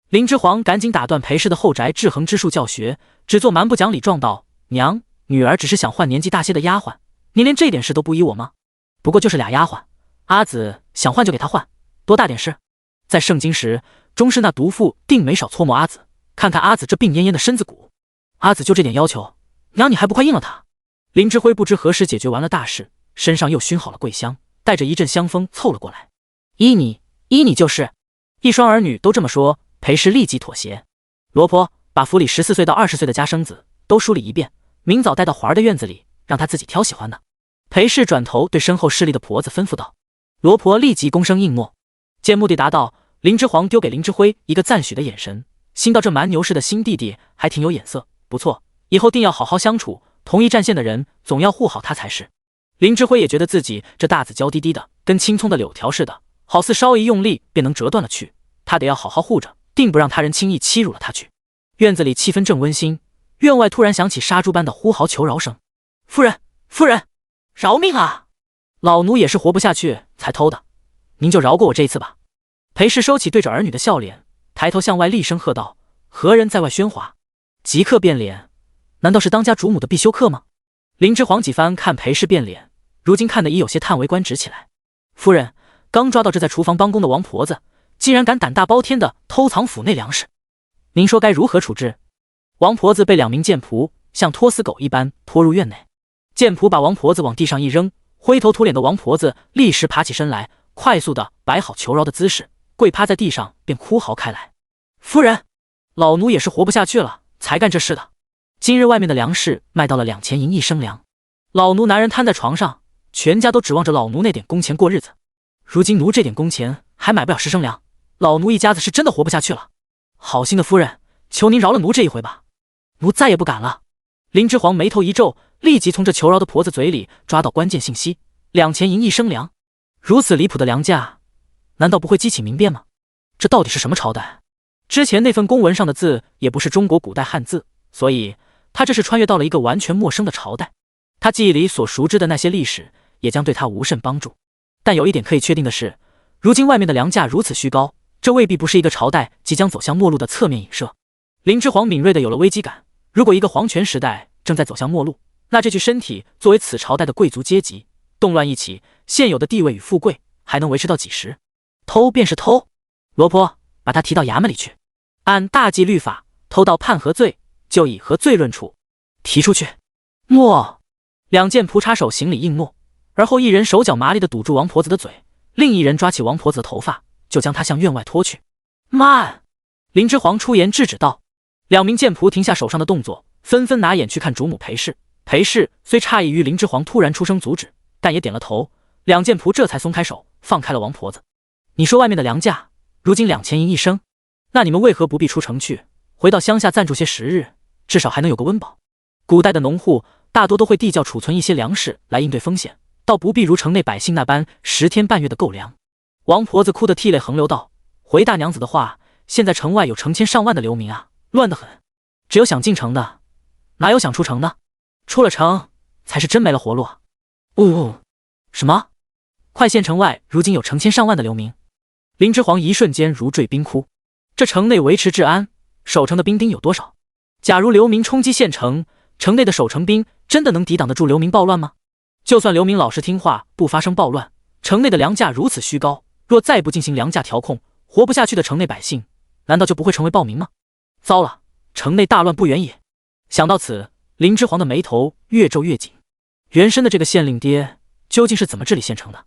林之皇赶紧打断裴氏的后宅制衡之术教学，只做蛮不讲理状道：“娘，女儿只是想换年纪大些的丫鬟，您连这点事都不依我吗？不过就是俩丫鬟，阿紫想换就给她换，多大点事？在盛京时，钟氏那毒妇定没少搓磨阿紫，看看阿紫这病恹恹的身子骨，阿紫就这点要求，娘你还不快应了她？”林之辉不知何时解决完了大事，身上又熏好了桂香，带着一阵香风凑了过来。依你就是。一双儿女都这么说，裴氏立即妥协。罗婆，把府里14岁到20岁的家生子都梳理一遍，明早带到环儿的院子里，让她自己挑喜欢的。裴氏转头对身后势力的婆子吩咐道。罗婆立即躬声应诺。见目的达到，林之皇丢给林之辉一个赞许的眼神，心道这蛮牛氏的新弟弟还挺有眼色，不错，以后定要好好相处，同一战线的人总要护好他才是。林之辉也觉得自己这大子娇滴滴的，跟青葱的柳条似的，好似稍一用力便能折断了去，他得要好好护着，定不让他人轻易欺辱了他去。院子里气氛正温馨，院外突然响起杀猪般的呼嚎求饶声：“夫人，夫人，饶命啊！老奴也是活不下去才偷的，您就饶过我这一次吧。”裴氏收起对着儿女的笑脸，抬头向外厉声喝道：“何人在外喧哗？即刻变脸！难道是当家主母的必修课吗？”林之皇几番看裴氏变脸，如今看得已有些叹为观止起来。夫人，刚抓到这在厨房帮工的王婆子，竟然敢胆大包天的偷藏府内粮食，您说该如何处置？王婆子被2名贱仆像拖死狗一般拖入院内，贱仆把王婆子往地上一扔，灰头土脸的王婆子立时爬起身来，快速的摆好求饶的姿势，跪趴在地上便哭嚎开来：“夫人，老奴也是活不下去了才干这事的。今日外面的粮食卖到了2000银1升粮，老奴男人瘫在床上，全家都指望着老奴那点工钱过日子，如今奴这点工钱还买不了10升粮，老奴一家子是真的活不下去了。好心的夫人，求您饶了奴这一回吧，奴再也不敢了。”林之皇眉头一皱，立即从这求饶的婆子嘴里抓到关键信息：2000银1升粮，如此离谱的粮价，难道不会激起民变吗？这到底是什么朝代？之前那份公文上的字也不是中国古代汉字，所以他这是穿越到了一个完全陌生的朝代。他记忆里所熟知的那些历史也将对他无甚帮助。但有一点可以确定的是，如今外面的粮价如此虚高，这未必不是一个朝代即将走向末路的侧面影射。林之皇敏锐的有了危机感，如果一个皇权时代正在走向末路，那这具身体作为此朝代的贵族阶级，动乱一起，现有的地位与富贵还能维持到几时？偷便是偷，罗婆，把他提到衙门里去，按大纪律法，偷盗叛和罪，就以和罪论处。提出去。诺。2贱仆插手行礼应诺，而后一人手脚麻利地堵住王婆子的嘴，另一人抓起王婆子的头发，就将她向院外拖去。慢！林之皇出言制止道。2名贱仆停下手上的动作，纷纷拿眼去看主母裴氏。裴氏虽诧异于林之皇突然出声阻止，但也点了头。2贱仆这才松开手，放开了王婆子。你说外面的粮价如今2000银1升，那你们为何不必出城去，回到乡下暂住些时日，至少还能有个温饱？古代的农户大多都会地窖储存一些粮食来应对风险，倒不必如城内百姓那般10天半月的购粮。王婆子哭得涕泪横流道：“回大娘子的话，现在城外有成千上万的流民啊，乱得很。只有想进城的，哪有想出城的？出了城才是真没了活路啊！”什么？快县城外如今有成千上万的流民？林之皇一瞬间如坠冰窟。这城内维持治安、守城的兵丁有多少？假如流民冲击县城，城内的守城兵真的能抵挡得住流民暴乱吗？就算流民老实听话，不发生暴乱，城内的粮价如此虚高，若再不进行粮价调控，活不下去的城内百姓，难道就不会成为暴民吗？糟了，城内大乱不远也。想到此，林之皇的眉头越皱越紧。原身的这个县令爹究竟是怎么治理县城的？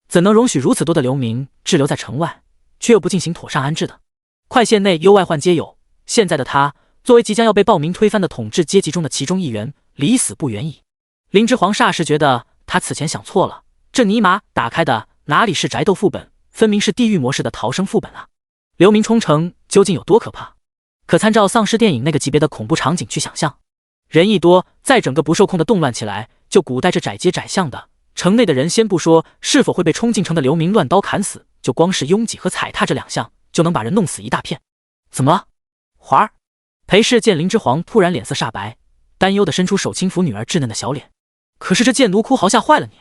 怎能容许如此多的流民滞留在城外，却又不进行妥善安置的？快县内忧外患皆有，现在的他作为即将要被暴民推翻的统治阶级中的其中一员，离死不远矣。林之皇霎时觉得他此前想错了，这尼玛打开的哪里是宅斗副本，分明是地狱模式的逃生副本啊！流民冲城究竟有多可怕？可参照丧尸电影那个级别的恐怖场景去想象。人一多，在整个不受控的动乱起来，就古代这窄街窄巷的城内的人，先不说是否会被冲进城的流民乱刀砍死，就光是拥挤和踩踏这两项，就能把人弄死一大片。怎么了，华儿？裴氏见林之皇突然脸色煞白，担忧地伸出手轻抚女儿稚嫩的小脸。可是这贱奴哭嚎吓坏了你，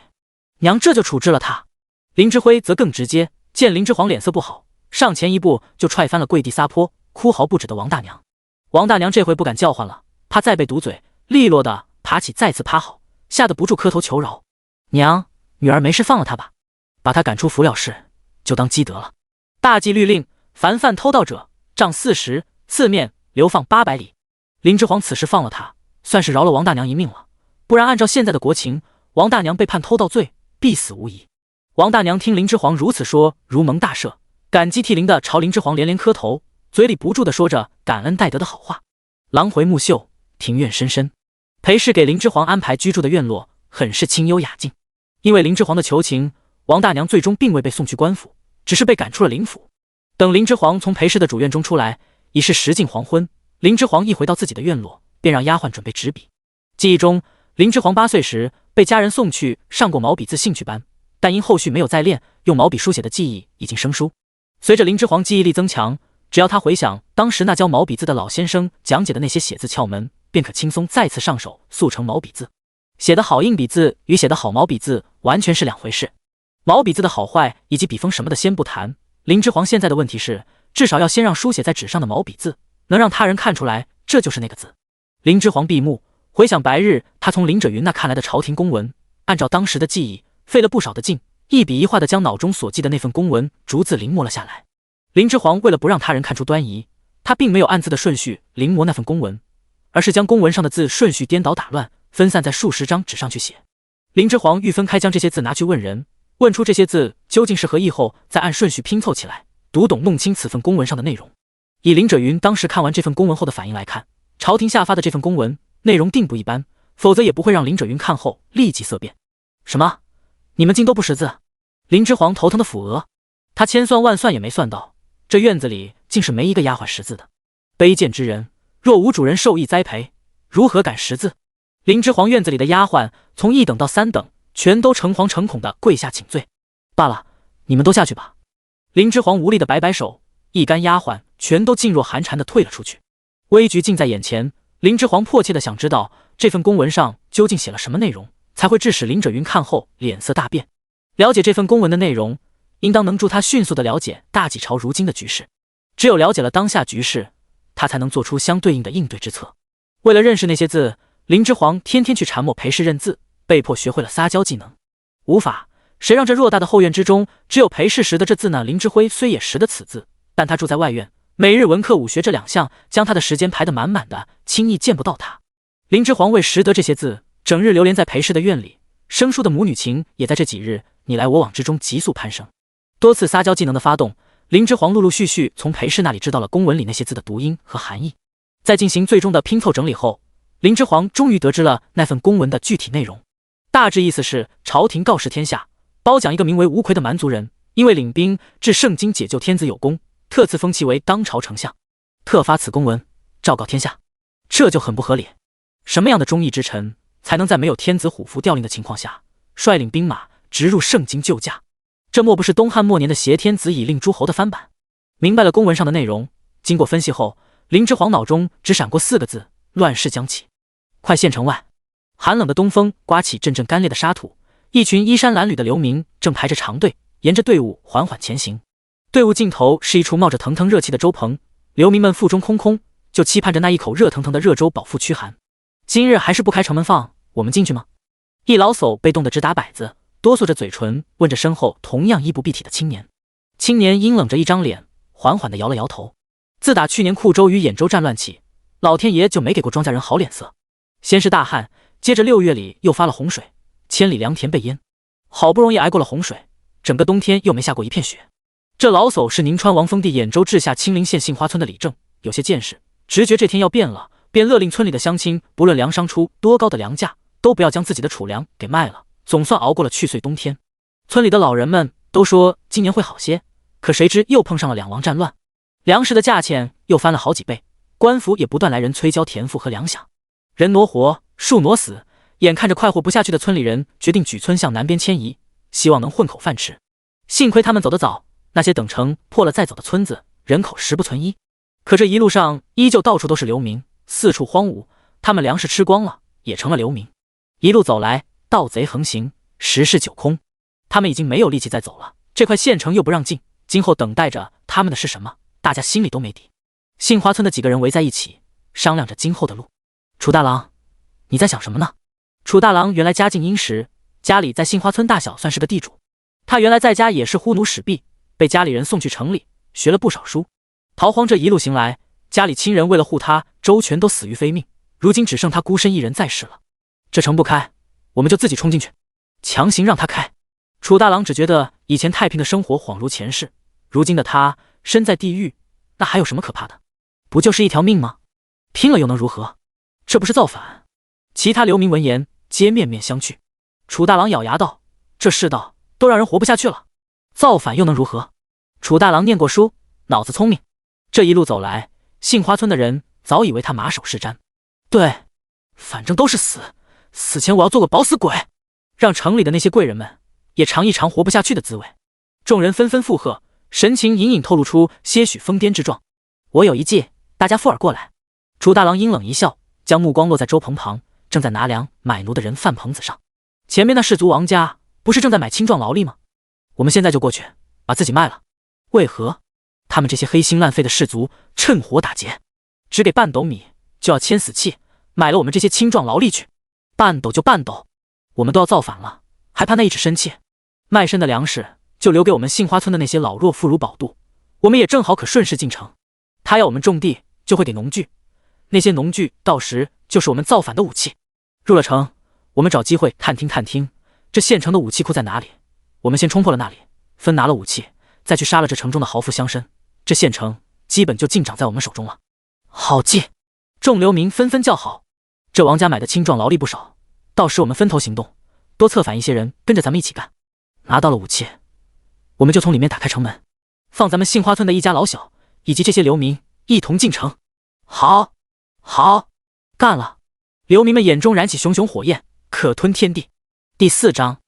娘这就处置了他。林之辉则更直接，见林之皇脸色不好，上前一步就踹翻了跪地撒泼哭嚎不止的王大娘。王大娘这回不敢叫唤了，怕再被堵嘴，利落的爬起再次趴好，吓得不住磕头求饶。娘，女儿没事，放了他吧，把他赶出服了事，就当积德了。大纪律令，凡犯偷盗者，杖40，刺面，流放800里。林之皇此时放了他，算是饶了王大娘一命了。不然按照现在的国情，王大娘被判偷盗罪，必死无疑。王大娘听林之皇如此说，如蒙大赦，感激涕零的朝林之皇连连磕头，嘴里不住的说着感恩戴德的好话。郎回木秀，庭院深深。裴氏给林之皇安排居住的院落很是清幽雅静。因为林之皇的求情，王大娘最终并未被送去官府，只是被赶出了林府。等林之皇从裴氏的主院中出来，已是时近黄昏。林之皇一回到自己的院落，便让丫鬟准备纸笔。记忆中，林之皇8岁时被家人送去上过毛笔字兴趣班，但因后续没有再练，用毛笔书写的技艺已经生疏。随着林之皇记忆力增强，只要他回想当时那教毛笔字的老先生讲解的那些写字窍门，便可轻松再次上手速成毛笔字。写得好硬笔字与写得好毛笔字完全是两回事。毛笔字的好坏以及笔锋什么的先不谈，林之皇现在的问题是，至少要先让书写在纸上的毛笔字能让他人看出来这就是那个字。林之皇闭目回想白日他从林者云那看来的朝廷公文，按照当时的记忆，费了不少的劲，一笔一画的将脑中所记的那份公文逐字临摹了下来。林之皇为了不让他人看出端倪，他并没有按字的顺序临摹那份公文，而是将公文上的字顺序颠倒打乱，分散在数十张纸上去写。林之皇欲分开将这些字拿去问人，问出这些字究竟是何意后，再按顺序拼凑起来，读懂弄清此份公文上的内容。以林者云当时看完这份公文后的反应来看，朝廷下发的这份公文内容定不一般，否则也不会让林者云看后立即色变。什么？你们竟都不识字？林之皇头疼的抚额，他千算万算也没算到，这院子里竟是没一个丫鬟识字的。卑贱之人，若无主人授意栽培，如何敢识字？林之皇院子里的丫鬟从1等到3等，全都诚惶诚恐地跪下请罪。罢了，你们都下去吧。林之皇无力地摆摆手，一干丫鬟全都噤若寒蝉地退了出去。危局近在眼前，林之皇迫切地想知道这份公文上究竟写了什么内容，才会致使林者云看后脸色大变。了解这份公文的内容，应当能助他迅速地了解大几朝如今的局势。只有了解了当下局势，他才能做出相对应的应对之策。为了认识那些字，林之皇天天去缠磨裴氏认字，被迫学会了撒娇技能。无法，谁让这偌大的后院之中只有裴氏识的这字呢？林之辉虽也识得此字，但他住在外院，每日文课武学这2项将他的时间排得满满的，轻易见不到他。林之皇为识得这些字，整日流连在裴氏的院里，生疏的母女情也在这几日你来我往之中急速攀升。多次撒娇技能的发动，林之皇陆陆续续从裴氏那里知道了公文里那些字的读音和含义。在进行最终的拼凑整理后，林之皇终于得知了那份公文的具体内容。大致意思是，朝廷告示天下，褒奖一个名为吴奎的蛮族人，因为领兵至盛京解救天子有功，特赐封其为当朝丞相，特发此公文，昭告天下。这就很不合理。什么样的忠义之臣才能在没有天子虎符调令的情况下，率领兵马直入盛京救驾？这莫不是东汉末年的挟天子以令诸侯的翻版？明白了公文上的内容，经过分析后，林之皇脑中只闪过4个字：乱世将起。快县城外，寒冷的东风刮起阵阵干裂的沙土，一群衣衫褴褛的流民正排着长队，沿着队伍缓缓前行。队伍尽头是一处冒着腾腾热气的粥棚，流民们腹中空空，就期盼着那一口热腾腾的热粥饱腹驱寒。今日还是不开城门放我们进去吗？一老叟被冻得直打摆子，哆嗦着嘴唇问着身后同样衣不蔽体的青年。青年阴冷着一张脸，缓缓地摇了摇头。自打去年库州与兖州战乱起，老天爷就没给过庄稼人好脸色。先是大旱，接着6月里又发了洪水，千里良田被淹。好不容易挨过了洪水，整个冬天又没下过一片雪。这老叟是宁川王封地兖州治下青陵县杏花村的李正，有些见识，直觉这天要变了，便勒令村里的乡亲，不论粮商出多高的粮价，都不要将自己的储粮给卖了，总算熬过了去岁冬天。村里的老人们都说今年会好些，可谁知又碰上了两王战乱，粮食的价钱又翻了好几倍，官府也不断来人催交田赋和粮饷，人挪活，树挪死，眼看着快活不下去的村里人决定举村向南边迁移，希望能混口饭吃。幸亏他们走得早，那些等城破了再走的村子，人口十不存一。可这一路上依旧到处都是流民，四处荒芜，他们粮食吃光了，也成了流民。一路走来，盗贼横行，十室九空，他们已经没有力气再走了。这块县城又不让进，今后等待着他们的是什么？大家心里都没底。杏花村的几个人围在一起，商量着今后的路。楚大郎，你在想什么呢？楚大郎原来家境殷实，家里在杏花村大小算是个地主。他原来在家也是呼奴使婢，被家里人送去城里学了不少书。逃荒这一路行来，家里亲人为了护他周全都死于非命，如今只剩他孤身一人在世了。这城不开，我们就自己冲进去，强行让他开。楚大郎只觉得以前太平的生活恍如前世，如今的他身在地狱，那还有什么可怕的？不就是一条命吗？拼了又能如何？这不是造反？其他流民闻言皆面面相觑。楚大郎咬牙道：这世道都让人活不下去了，造反又能如何？楚大郎念过书，脑子聪明，这一路走来，杏花村的人早以为他马首是瞻。对，反正都是死，死前我要做个饱死鬼，让城里的那些贵人们也尝一尝活不下去的滋味。众人纷纷附和，神情隐隐透露出些许疯癫之状。我有一计，大家附耳过来。楚大郎阴冷一笑，将目光落在周棚旁正在拿粮买奴的人范棚子上。前面那氏族王家不是正在买青壮劳力吗？我们现在就过去把自己卖了。为何？他们这些黑心烂肺的氏族趁火打劫，只给半斗米就要签死契，买了我们这些青壮劳力去。半斗就半斗，我们都要造反了，还怕那一纸生气？卖身的粮食就留给我们杏花村的那些老弱妇孺饱度，我们也正好可顺势进城。他要我们种地，就会给农具，那些农具到时就是我们造反的武器。入了城，我们找机会探听探听这县城的武器库在哪里，我们先冲破了那里，分拿了武器，再去杀了这城中的豪富乡绅，这县城基本就尽掌在我们手中了。好计！众流民纷纷叫好。这王家买的青壮劳力不少，到时我们分头行动，多策反一些人跟着咱们一起干。拿到了武器，我们就从里面打开城门，放咱们杏花村的一家老小以及这些流民一同进城。好，好，干了！流民们眼中燃起熊熊火焰，可吞天地。第4章，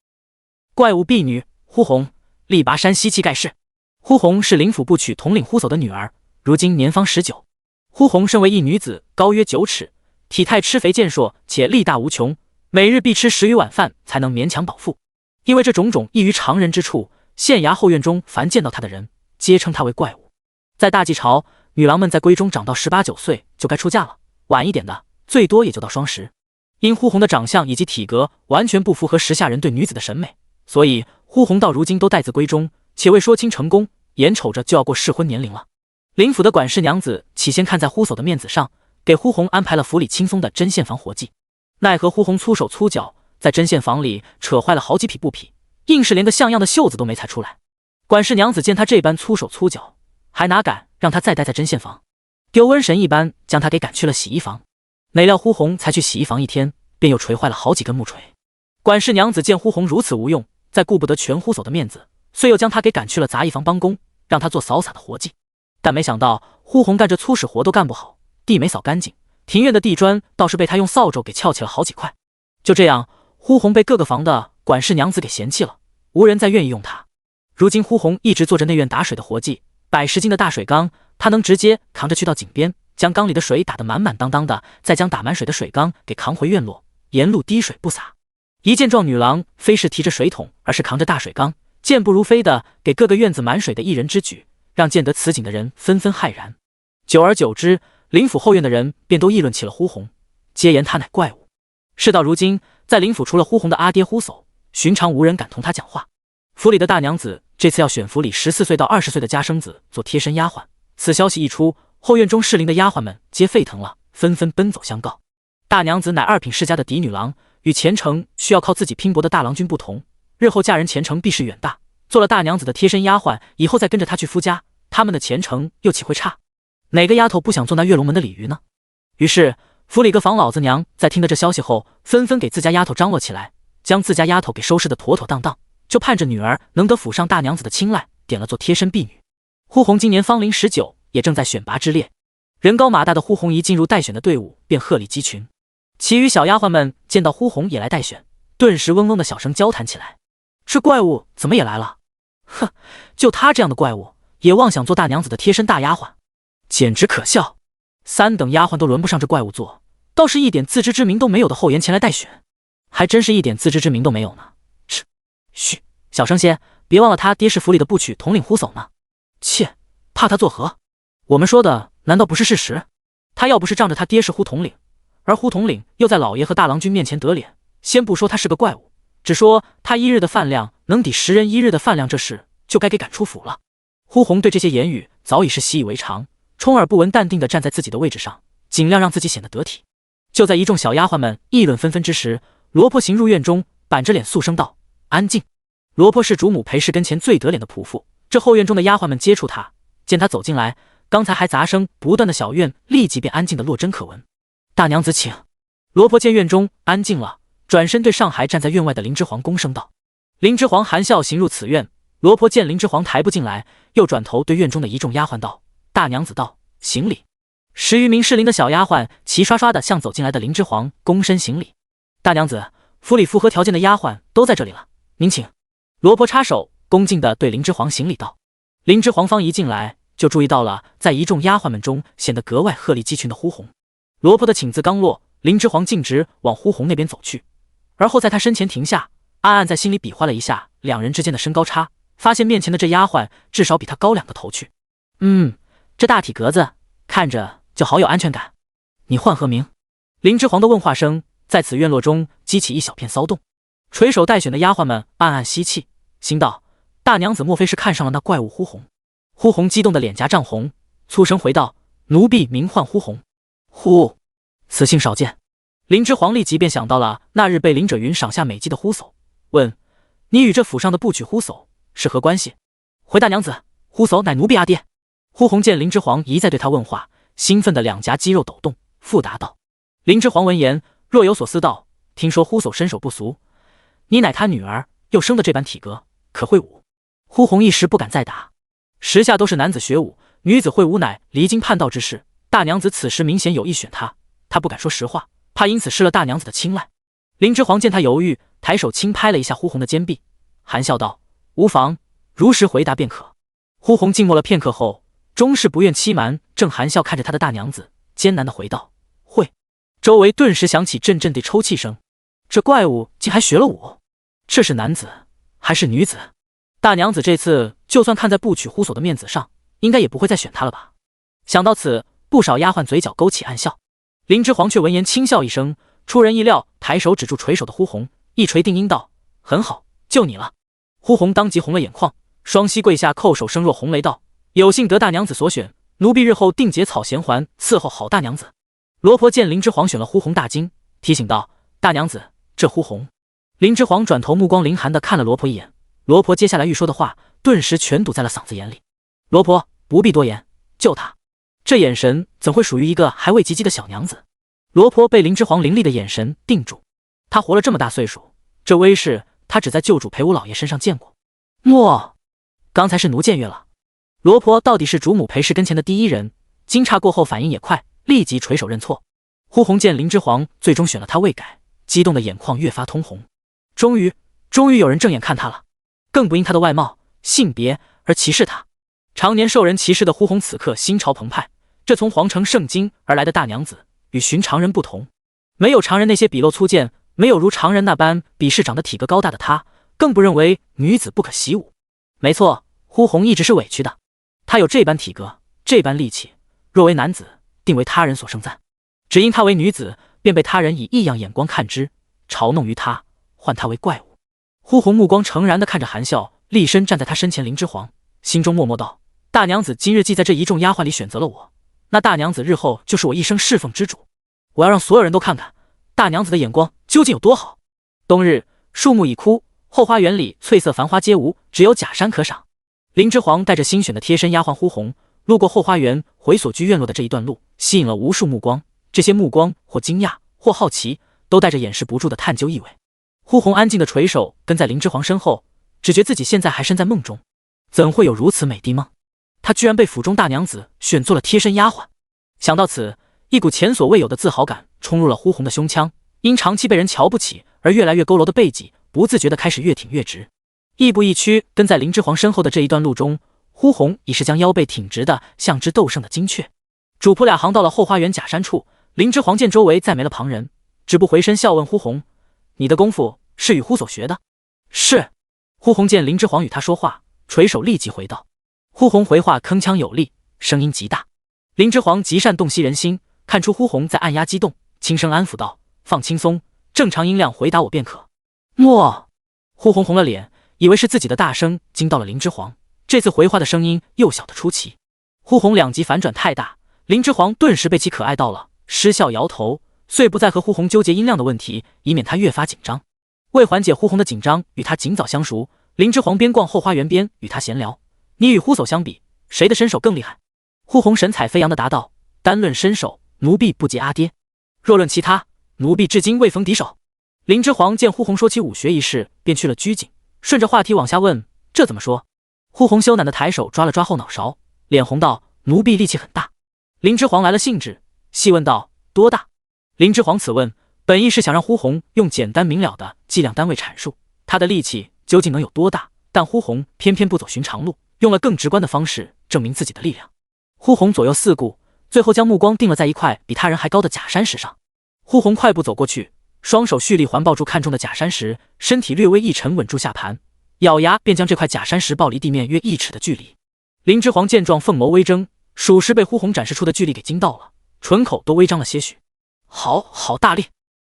怪物婢女呼红，力拔山西气盖世。呼红是灵府部曲统领呼叟的女儿，如今年方19。呼红身为一女子，高约9尺，体态吃肥健硕，且力大无穷，每日必吃10余碗饭才能勉强饱腹。因为这种种异于常人之处，县衙后院中凡见到她的人，皆称她为怪物。在大祭朝，女郎们在闺中长到18、19岁就该出嫁了，晚一点的最多也就到双10。因呼红的长相以及体格完全不符合时下人对女子的审美，所以呼红到如今都待字闺中，且未说亲成功，眼瞅着就要过适婚年龄了。灵府的管事娘子起先看在呼叟的面子上，给呼红安排了府里轻松的针线房活计，奈何呼红粗手粗脚，在针线房里扯坏了好几匹布匹，硬是连个像样的袖子都没裁出来。管事娘子见他这般粗手粗脚，还哪敢让他再待在针线房，丢瘟神一般将他给赶去了洗衣房。哪料呼红才去洗衣房1天，便又锤坏了好几根木锤。管事娘子见呼红如此无用，再顾不得全呼叟的面子，遂又将他给赶去了杂役房帮工，让他做扫洒的活计。但没想到呼红干这粗使活都干不好，地没扫干净，庭院的地砖倒是被他用扫帚给撬起了好几块。就这样，呼红被各个房的管事娘子给嫌弃了，无人再愿意用他。如今呼红一直做着内院打水的活计，100-10斤的大水缸，他能直接扛着去到井边，将缸里的水打得满满当当的，再将打满水的水缸给扛回院落，沿路滴水不洒。一见壮女郎非是提着水桶，而是扛着大水缸，健步如飞的给各个院子满水的一人之举，让见得此景的人纷纷骇然。久而久之，灵府后院的人便都议论起了呼红，皆言他乃怪物。事到如今，在灵府除了呼红的阿爹呼叟，寻常无人敢同他讲话。府里的大娘子这次要选府里14岁到20岁的家生子做贴身丫鬟，此消息一出，后院中适龄的丫鬟们皆沸腾了，纷纷奔走相告。大娘子乃2品世家的嫡女郎，与前程需要靠自己拼搏的大郎君不同，日后嫁人前程必是远大，做了大娘子的贴身丫鬟，以后再跟着她去夫家，他们的前程又岂会差？哪个丫头不想做那跃龙门的鲤鱼呢？于是府里个房老子娘在听得这消息后，纷纷给自家丫头张罗起来，将自家丫头给收拾得妥妥当当，就盼着女儿能得府上大娘子的青睐，点了做贴身婢女。呼红今年芳龄19，也正在选拔之列。人高马大的呼红一进入待选的队伍，便鹤立鸡群。其余小丫鬟们见到呼红也来待选，顿时嗡嗡的小声交谈起来。这怪物怎么也来了？哼，就他这样的怪物，也妄想做大娘子的贴身大丫鬟，简直可笑！3等丫鬟都轮不上这怪物做，倒是一点自知之明都没有的后言前来待选，还真是一点自知之明都没有呢。嗤，嘘，小声些，别忘了他爹是府里的部曲统领呼叟呢。切，怕他作何？我们说的难道不是事实？他要不是仗着他爹是呼统领，而呼统领又在老爷和大郎君面前得脸，先不说他是个怪物，只说他1日的饭量能抵10人1日的饭量，这事就该给赶出府了。呼红对这些言语早已是习以为常，充耳不闻，淡定地站在自己的位置上，尽量让自己显得得体。就在一众小丫鬟们议论纷纷之时，罗婆行入院中，板着脸肃声道：“安静。”罗婆是主母裴氏跟前最得脸的仆妇，这后院中的丫鬟们接触她，见她走进来，刚才还杂声不断的小院立即便安静的落针可闻。大娘子请。罗婆见院中安静了，转身对上还站在院外的林之皇躬声道。林之皇含笑行入此院，罗婆见林之皇抬不进来，又转头对院中的一众丫鬟道：“大娘子到，行礼。”10余名适龄的小丫鬟齐刷刷的向走进来的林之皇躬身行礼。大娘子，府里符合条件的丫鬟都在这里了，您请。罗婆插手，恭敬地对林之皇行礼道。林之皇方一进来，就注意到了在一众丫鬟们中显得格外鹤立鸡群的呼红。罗婆的请字刚落，林之皇径直往呼红那边走去，而后在他身前停下，暗暗在心里比划了一下两人之间的身高差，发现面前的这丫鬟至少比他高2个头去。这大体格子看着就好有安全感。你唤何名？林之皇的问话声在此院落中激起一小片骚动。垂手待选的丫鬟们暗暗吸气，心道：大娘子莫非是看上了那怪物呼红？呼红激动的脸颊涨红，粗声回道：奴婢名唤呼红。呼，此姓少见。林之皇立即便想到了那日被林者云赏下美姬的呼叟，问：你与这府上的部曲呼叟是何关系？回大娘子，呼叟乃奴婢阿爹。呼红见林之皇一再对他问话，兴奋的两颊肌肉抖动，复答道。林之皇闻言若有所思道：听说呼叟身手不俗，你乃他女儿，又生的这般体格，可会武？呼红一时不敢再答。时下都是男子学武，女子会武乃离经叛道之事，大娘子此时明显有意选他，他不敢说实话，怕因此失了大娘子的青睐。林之皇见他犹豫，抬手轻拍了一下呼红的肩臂，含笑道：无妨，如实回答便可。呼红静默了片刻后，终是不愿欺瞒正含笑看着他的大娘子，艰难地回道：会。周围顿时响起阵阵的抽泣声，这怪物竟还学了武，这是男子还是女子？大娘子这次就算看在部曲呼叟的面子上，应该也不会再选他了吧？想到此，不少丫鬟嘴角勾起暗笑。林之皇却闻言轻笑一声，出人意料，抬手指住垂手的呼红，一锤定音道：很好，就你了。呼红当即红了眼眶，双膝跪下，叩首声若红雷道：有幸得大娘子所选，奴婢日后定结草衔环，伺候好大娘子。罗婆见林之皇选了呼红，大惊，提醒道：大娘子，这呼红。林之皇转头目光凌寒地看了罗婆一眼，罗婆接下来欲说的话顿时全堵在了嗓子眼里。罗婆不必多言，就他这眼神怎会属于一个还未及笄的小娘子？罗婆被林之皇凌厉的眼神定住，他活了这么大岁数，这威势他只在旧主裴武老爷身上见过。刚才是奴僭越了。罗婆到底是主母裴氏跟前的第一人，惊诧过后反应也快，立即垂手认错。呼红见林之皇最终选了他未改，激动的眼眶越发通红。终于有人正眼看他了，更不因他的外貌、性别而歧视他。常年受人歧视的呼红此刻心潮澎湃，这从皇城盛京而来的大娘子与寻常人不同，没有常人那些比露粗贱，没有如常人那般鄙视长得体格高大的他，更不认为女子不可习武。没错，呼红一直是委屈的，他有这般体格，这般力气，若为男子，定为他人所盛赞，只因他为女子，便被他人以异样眼光看之，嘲弄于他，唤他为怪物。呼红目光诚然地看着含笑立身站在他身前林之皇，心中默默道：大娘子今日既在这一众丫鬟里选择了我，那大娘子日后就是我一生侍奉之主，我要让所有人都看看大娘子的眼光究竟有多好。冬日树木已枯，后花园里翠色繁花皆无，只有假山可赏。林之皇带着新选的贴身丫鬟呼红，路过后花园回所居院落的这一段路，吸引了无数目光。这些目光或惊讶，或好奇，都带着掩饰不住的探究意味。呼红安静的垂手跟在林之皇身后，只觉自己现在还身在梦中，怎会有如此美的梦？他居然被府中大娘子选做了贴身丫鬟。想到此，一股前所未有的自豪感冲入了呼红的胸腔，因长期被人瞧不起而越来越佝偻的背脊，不自觉地开始越挺越直。亦步亦趋跟在林之皇身后的这一段路中，呼红已是将腰背挺直的像只斗胜的金雀。主仆俩行到了后花园假山处，林之皇见周围再没了旁人，只不回身笑问呼红：“你的功夫是与呼所学的？”“是。”呼红见林之皇与他说话，垂手立即回道。呼红回话铿锵有力，声音极大。林之皇极善洞悉人心，看出呼红在按压激动，轻声安抚道：“放轻松，正常音量回答我便可。”“诺。”呼红红了脸，以为是自己的大声惊到了林之皇，这次回话的声音又小得出奇。呼红两极反转太大，林之皇顿时被其可爱到了，失笑摇头，遂不再和呼红纠结音量的问题，以免他越发紧张。为缓解呼红的紧张，与他尽早相熟，林之皇边逛后花园边与他闲聊：“你与呼叟相比，谁的身手更厉害？”呼红神采飞扬地答道：“单论身手，奴婢不及阿爹；若论其他，奴婢至今未逢敌手。”林之皇见呼红说起武学一事，便去了拘谨，顺着话题往下问：“这怎么说？”呼红羞赧的抬手抓了抓后脑勺，脸红道：“奴婢力气很大。”林之皇来了兴致，细问道：“多大？”林之皇此问本意是想让呼红用简单明了的计量单位阐述他的力气究竟能有多大，但呼红偏偏不走寻常路，用了更直观的方式证明自己的力量。呼红左右四顾，最后将目光定了在一块比他人还高的假山石上。呼红快步走过去，双手蓄力环抱住看中的假山石，身体略微一沉，稳住下盘，咬牙便将这块假山石抱离地面约1尺的距离。林之皇见状，凤眸微睁，属实被呼红展示出的距离给惊到了，唇口都微张了些许。好大力！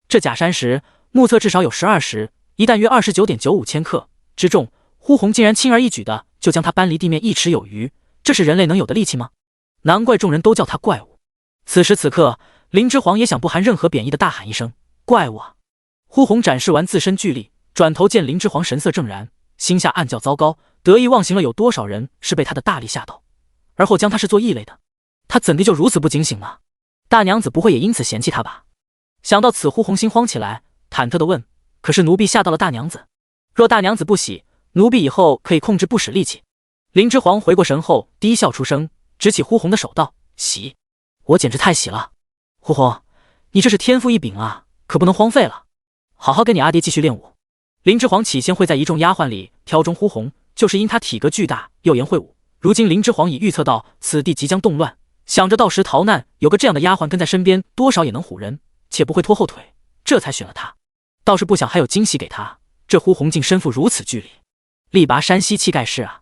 这假山石目测至少有12一担约29.95千克之重，呼红竟然轻而易举的就将它搬离地面1尺有余，这是人类能有的力气吗？难怪众人都叫他怪物。此时此刻，林之皇也想不含任何贬义的大喊一声：“怪物啊！”呼红展示完自身巨力，转头见林之皇神色正然，心下暗叫糟糕，得意忘形了有多少人是被他的大力吓到，而后将他视作异类的，他怎地就如此不警醒呢？大娘子不会也因此嫌弃他吧？想到此，呼红心慌起来，忐忑地问：“可是奴婢吓到了大娘子，若大娘子不喜，奴婢以后可以控制不使力气。”林之皇回过神后，低笑出声，执起呼红的手道：“喜，我简直太喜了！呼红，你这是天赋异禀啊，可不能荒废了，好好跟你阿爹继续练武。”林之皇起先会在一众丫鬟里挑中呼红，就是因他体格巨大，又言会武。如今林之皇已预测到此地即将动乱，想着到时逃难有个这样的丫鬟跟在身边，多少也能唬人，且不会拖后腿，这才选了他。倒是不想还有惊喜给他，这呼红竟身负如此巨力，力拔山兮气盖世啊！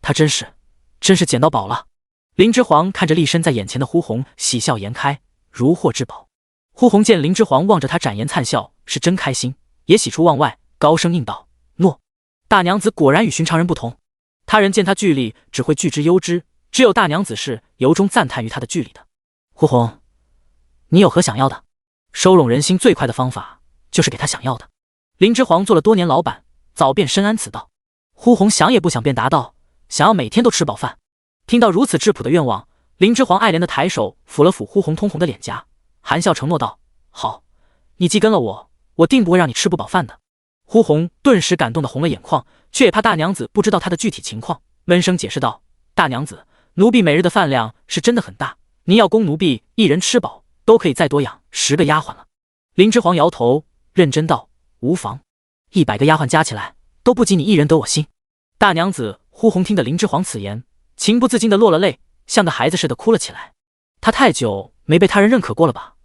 他真是捡到宝了。林之皇看着立身在眼前的呼红，喜笑颜开，如获至宝。呼红见林之皇望着他展颜灿笑，是真开心，也喜出望外，高声应道：“诺。”大娘子果然与寻常人不同，他人见他巨力只会惧之忧之，只有大娘子是由衷赞叹于他的巨力的。呼红，你有何想要的？收拢人心最快的方法就是给他想要的。林之皇做了多年老板，早便深谙此道。呼红想也不想便答道：“想要每天都吃饱饭。”听到如此质朴的愿望，林之皇爱怜的抬手抚了抚呼红通红的脸颊，含笑承诺道：“好，你既跟了我，我定不会让你吃不饱饭的。”呼红顿时感动的红了眼眶，却也怕大娘子不知道他的具体情况，闷声解释道：“大娘子，奴婢每日的饭量是真的很大，您要供奴婢一人吃饱，都可以再多养10个丫鬟了。”林之皇摇头，认真道：“无妨，100个丫鬟加起来都不及你一人得我心。”大娘子呼红听得林之皇此言，情不自禁的落了泪，像个孩子似的哭了起来。他太久没被他人认可过了吧？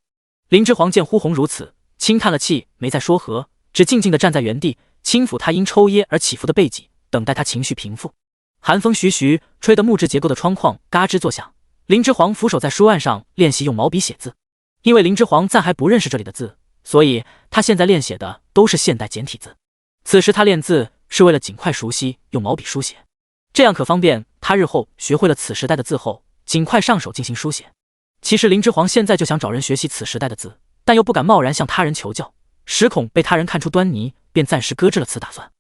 林之皇见呼红如此，轻叹了气，没再说和，只静静地站在原地，轻抚他因抽噎而起伏的背脊，等待他情绪平复。寒风徐徐，吹得木质结构的窗框嘎吱作响。林之皇俯首在书案上练习用毛笔写字，因为林之皇暂还不认识这里的字，所以他现在练写的都是现代简体字。此时他练字是为了尽快熟悉用毛笔书写，这样可方便他日后学会了此时代的字后，尽快上手进行书写。其实林之皇现在就想找人学习此时代的字，但又不敢贸然向他人求教，实恐被他人看出端倪，便暂时搁置了此打算。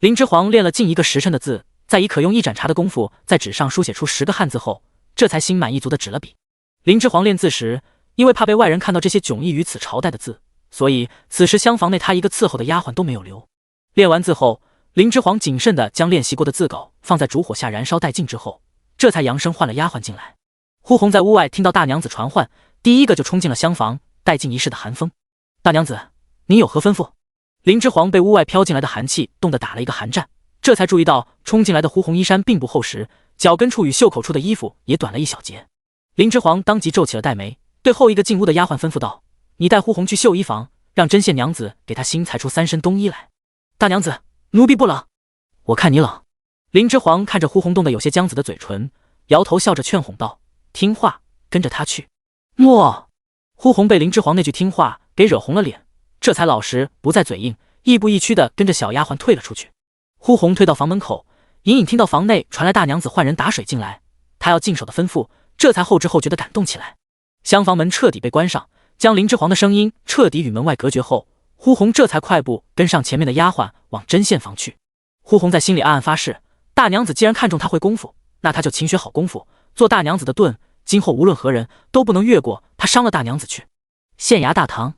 林之皇练了近1个时辰的字，在以可用一盏茶的功夫在纸上书写出10个汉字后，这才心满意足地止了笔。林之皇练字时，因为怕被外人看到这些迥异于此朝代的字，所以此时厢房内他一个伺候的丫鬟都没有留。练完字后，林之皇谨慎地将练习过的字稿放在烛火下燃烧殆尽之后，这才扬声唤了丫鬟进来。呼红在屋外听到大娘子传唤，第一个就冲进了厢房，带进一室的寒风。大娘子，您有何吩咐？林之皇被屋外飘进来的寒气冻得打了一个寒战，这才注意到冲进来的呼红衣衫并不厚实，脚跟处与袖口处的衣服也短了一小截。林之皇当即皱起了黛眉，对后一个进屋的丫鬟吩咐道：“你带呼红去绣衣房，让针线娘子给她新裁出3身冬衣来。”大娘子，奴婢不冷。我看你冷。林之皇看着呼红冻得有些僵紫的嘴唇，摇头笑着劝哄道：“听话，跟着他去。”诺。呼红被林之皇那句听话给惹红了脸，这才老实不再嘴硬，亦步亦趋地跟着小丫鬟退了出去。呼红退到房门口，隐隐听到房内传来大娘子换人打水进来，她要进手的吩咐，这才后知后觉地感动起来。厢房门彻底被关上，将林之皇的声音彻底与门外隔绝后，呼红这才快步跟上前面的丫鬟往针线房去。呼红在心里暗暗发誓，大娘子既然看中他会功夫，那他就勤学好功夫，做大娘子的盾，今后无论何人都不能越过他伤了大娘子去。县衙大堂，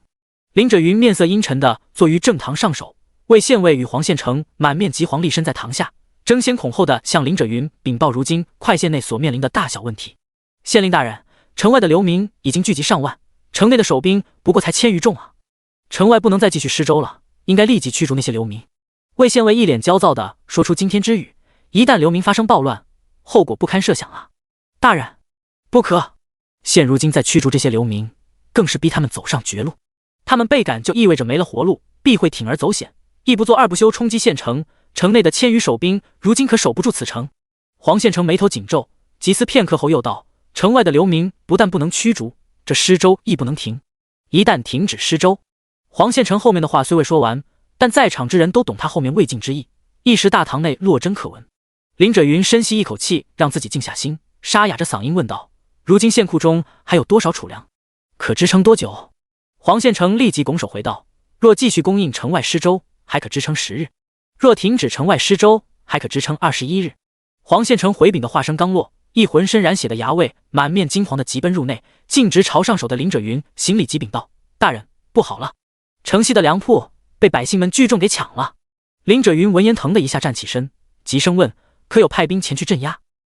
林者云面色阴沉地坐于正堂上首，魏县尉与黄县城满面急黄立身在堂下，争先恐后地向林者云禀报如今快县内所面临的大小问题。县令大人，城外的流民已经聚集上万，城内的守兵不过才1000余众啊，城外不能再继续施粥了，应该立即驱逐那些流民。魏县尉一脸焦躁地说出惊天之语，一旦流民发生暴乱，后果不堪设想啊！大人，不可！现如今再驱逐这些流民，更是逼他们走上绝路。他们被赶就意味着没了活路，必会铤而走险，一不做二不休冲击县城。城内的1000余守兵，如今可守不住此城。黄县城眉头紧皱，急思片刻后又道：城外的流民不但不能驱逐，这施粥亦不能停。一旦停止施粥，黄县城后面的话虽未说完，但在场之人都懂他后面未尽之意，一时大堂内落针可闻。林者云深吸一口气，让自己静下心，沙哑着嗓音问道：如今县库中还有多少储粮？可支撑多久？黄县城立即拱手回道：若继续供应城外施粥，还可支撑10日；若停止城外施粥，还可支撑21日。黄县城回禀的话声刚落，一浑身染血的衙卫满面惊惶的急奔入内，径直朝上手的林者云行礼急禀道：大人，不好了，城西的粮铺被百姓们聚众给抢了。林者云闻言腾的一下站起身，急声问：可有派兵前去镇压？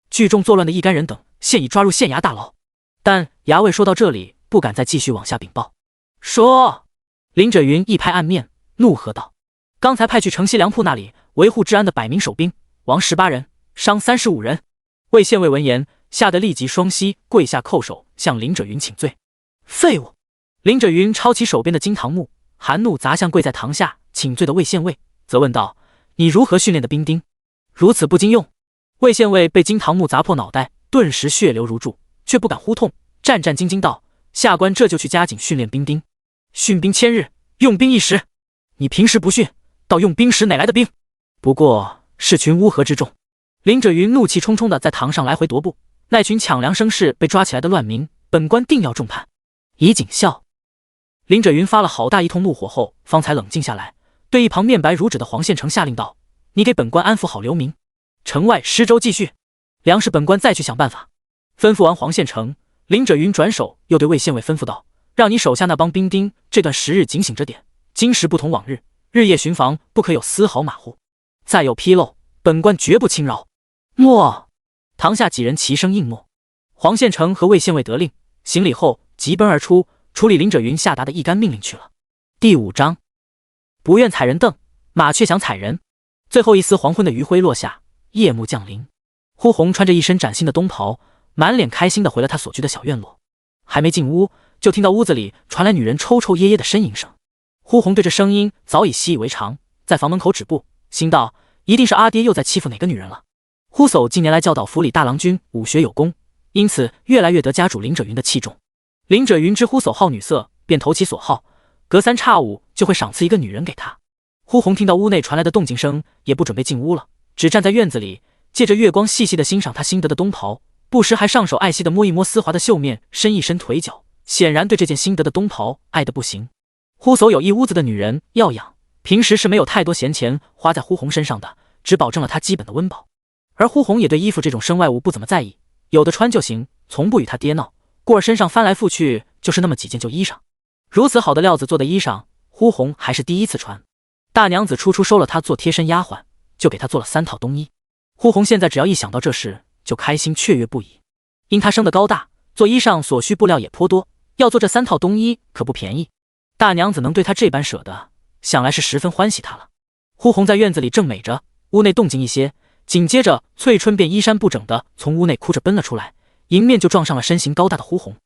聚众作乱的一干人等现已抓入县衙大牢。但衙卫说到这里，不敢再继续往下禀报。说！林者云一拍案面，怒喝道：刚才派去城西粮铺那里维护治安的100名守兵，亡18人，伤35人。魏县尉闻言，吓得立即双膝跪下叩首，向林者云请罪。废物！林者云抄起手边的金堂木，含怒砸向跪在堂下请罪的魏县尉，责问道：你如何训练的兵丁，如此不经用？魏县尉被金堂木砸破脑袋，顿时血流如注，却不敢呼痛，战战兢兢道：下官这就去加紧训练兵丁。训兵1000日，用兵1时。你平时不训，到用兵时哪来的兵？不过是群乌合之众。林者云怒气冲冲地在堂上来回踱步，那群抢粮生事被抓起来的乱民，本官定要重判。以警效。林者云发了好大一通怒火后，方才冷静下来，对一旁面白如纸的黄县城下令道：你给本官安抚好流民，城外施粥继续，粮食本官再去想办法。吩咐完黄县城，林者云转手又对魏县尉吩咐道：让你手下那帮兵丁这段10日警醒着点，今时不同往日，日夜巡防，不可有丝毫马虎，再有纰漏，本官绝不轻饶。诺！堂下几人齐声应诺。黄县城和魏县尉得令，行礼后急奔而出，处理林者云下达的一干命令去了。第5章，不愿踩人凳，马却想踩人。最后一丝黄昏的余晖落下，夜幕降临。呼红穿着一身崭新的冬袍，满脸开心地回了他所居的小院落。还没进屋，就听到屋子里传来女人抽抽噎噎的呻吟声。呼红对这声音早已习以为常，在房门口止步，心道：一定是阿爹又在欺负哪个女人了。呼叟近年来教导府里大郎君武学有功，因此越来越得家主林者云的器重。林者云知呼叟好女色，便投其所好，隔3差5就会赏赐一个女人给他。呼红听到屋内传来的动静声，也不准备进屋了，只站在院子里，借着月光细细的欣赏他新得的冬袍，不时还上手爱惜的摸一摸丝滑的袖面，伸一伸腿脚，显然对这件新得的冬袍爱得不行。呼叟有一屋子的女人要养，平时是没有太多闲钱花在呼红身上的，只保证了他基本的温饱。而呼红也对衣服这种身外物不怎么在意，有的穿就行，从不与他爹闹。故而身上翻来覆去就是那么几件旧衣裳。如此好的料子做的衣裳，呼红还是第一次穿。大娘子初初收了她做贴身丫鬟，就给她做了3套冬衣。呼红现在只要一想到这事，就开心雀跃不已。因她生得高大，做衣裳所需布料也颇多，要做这3套冬衣可不便宜。大娘子能对她这般舍得，想来是十分欢喜她了。呼红在院子里正美着，屋内动静一些，紧接着翠春便衣衫不整的从屋内哭着奔了出来，迎面就撞上了身形高大的呼红。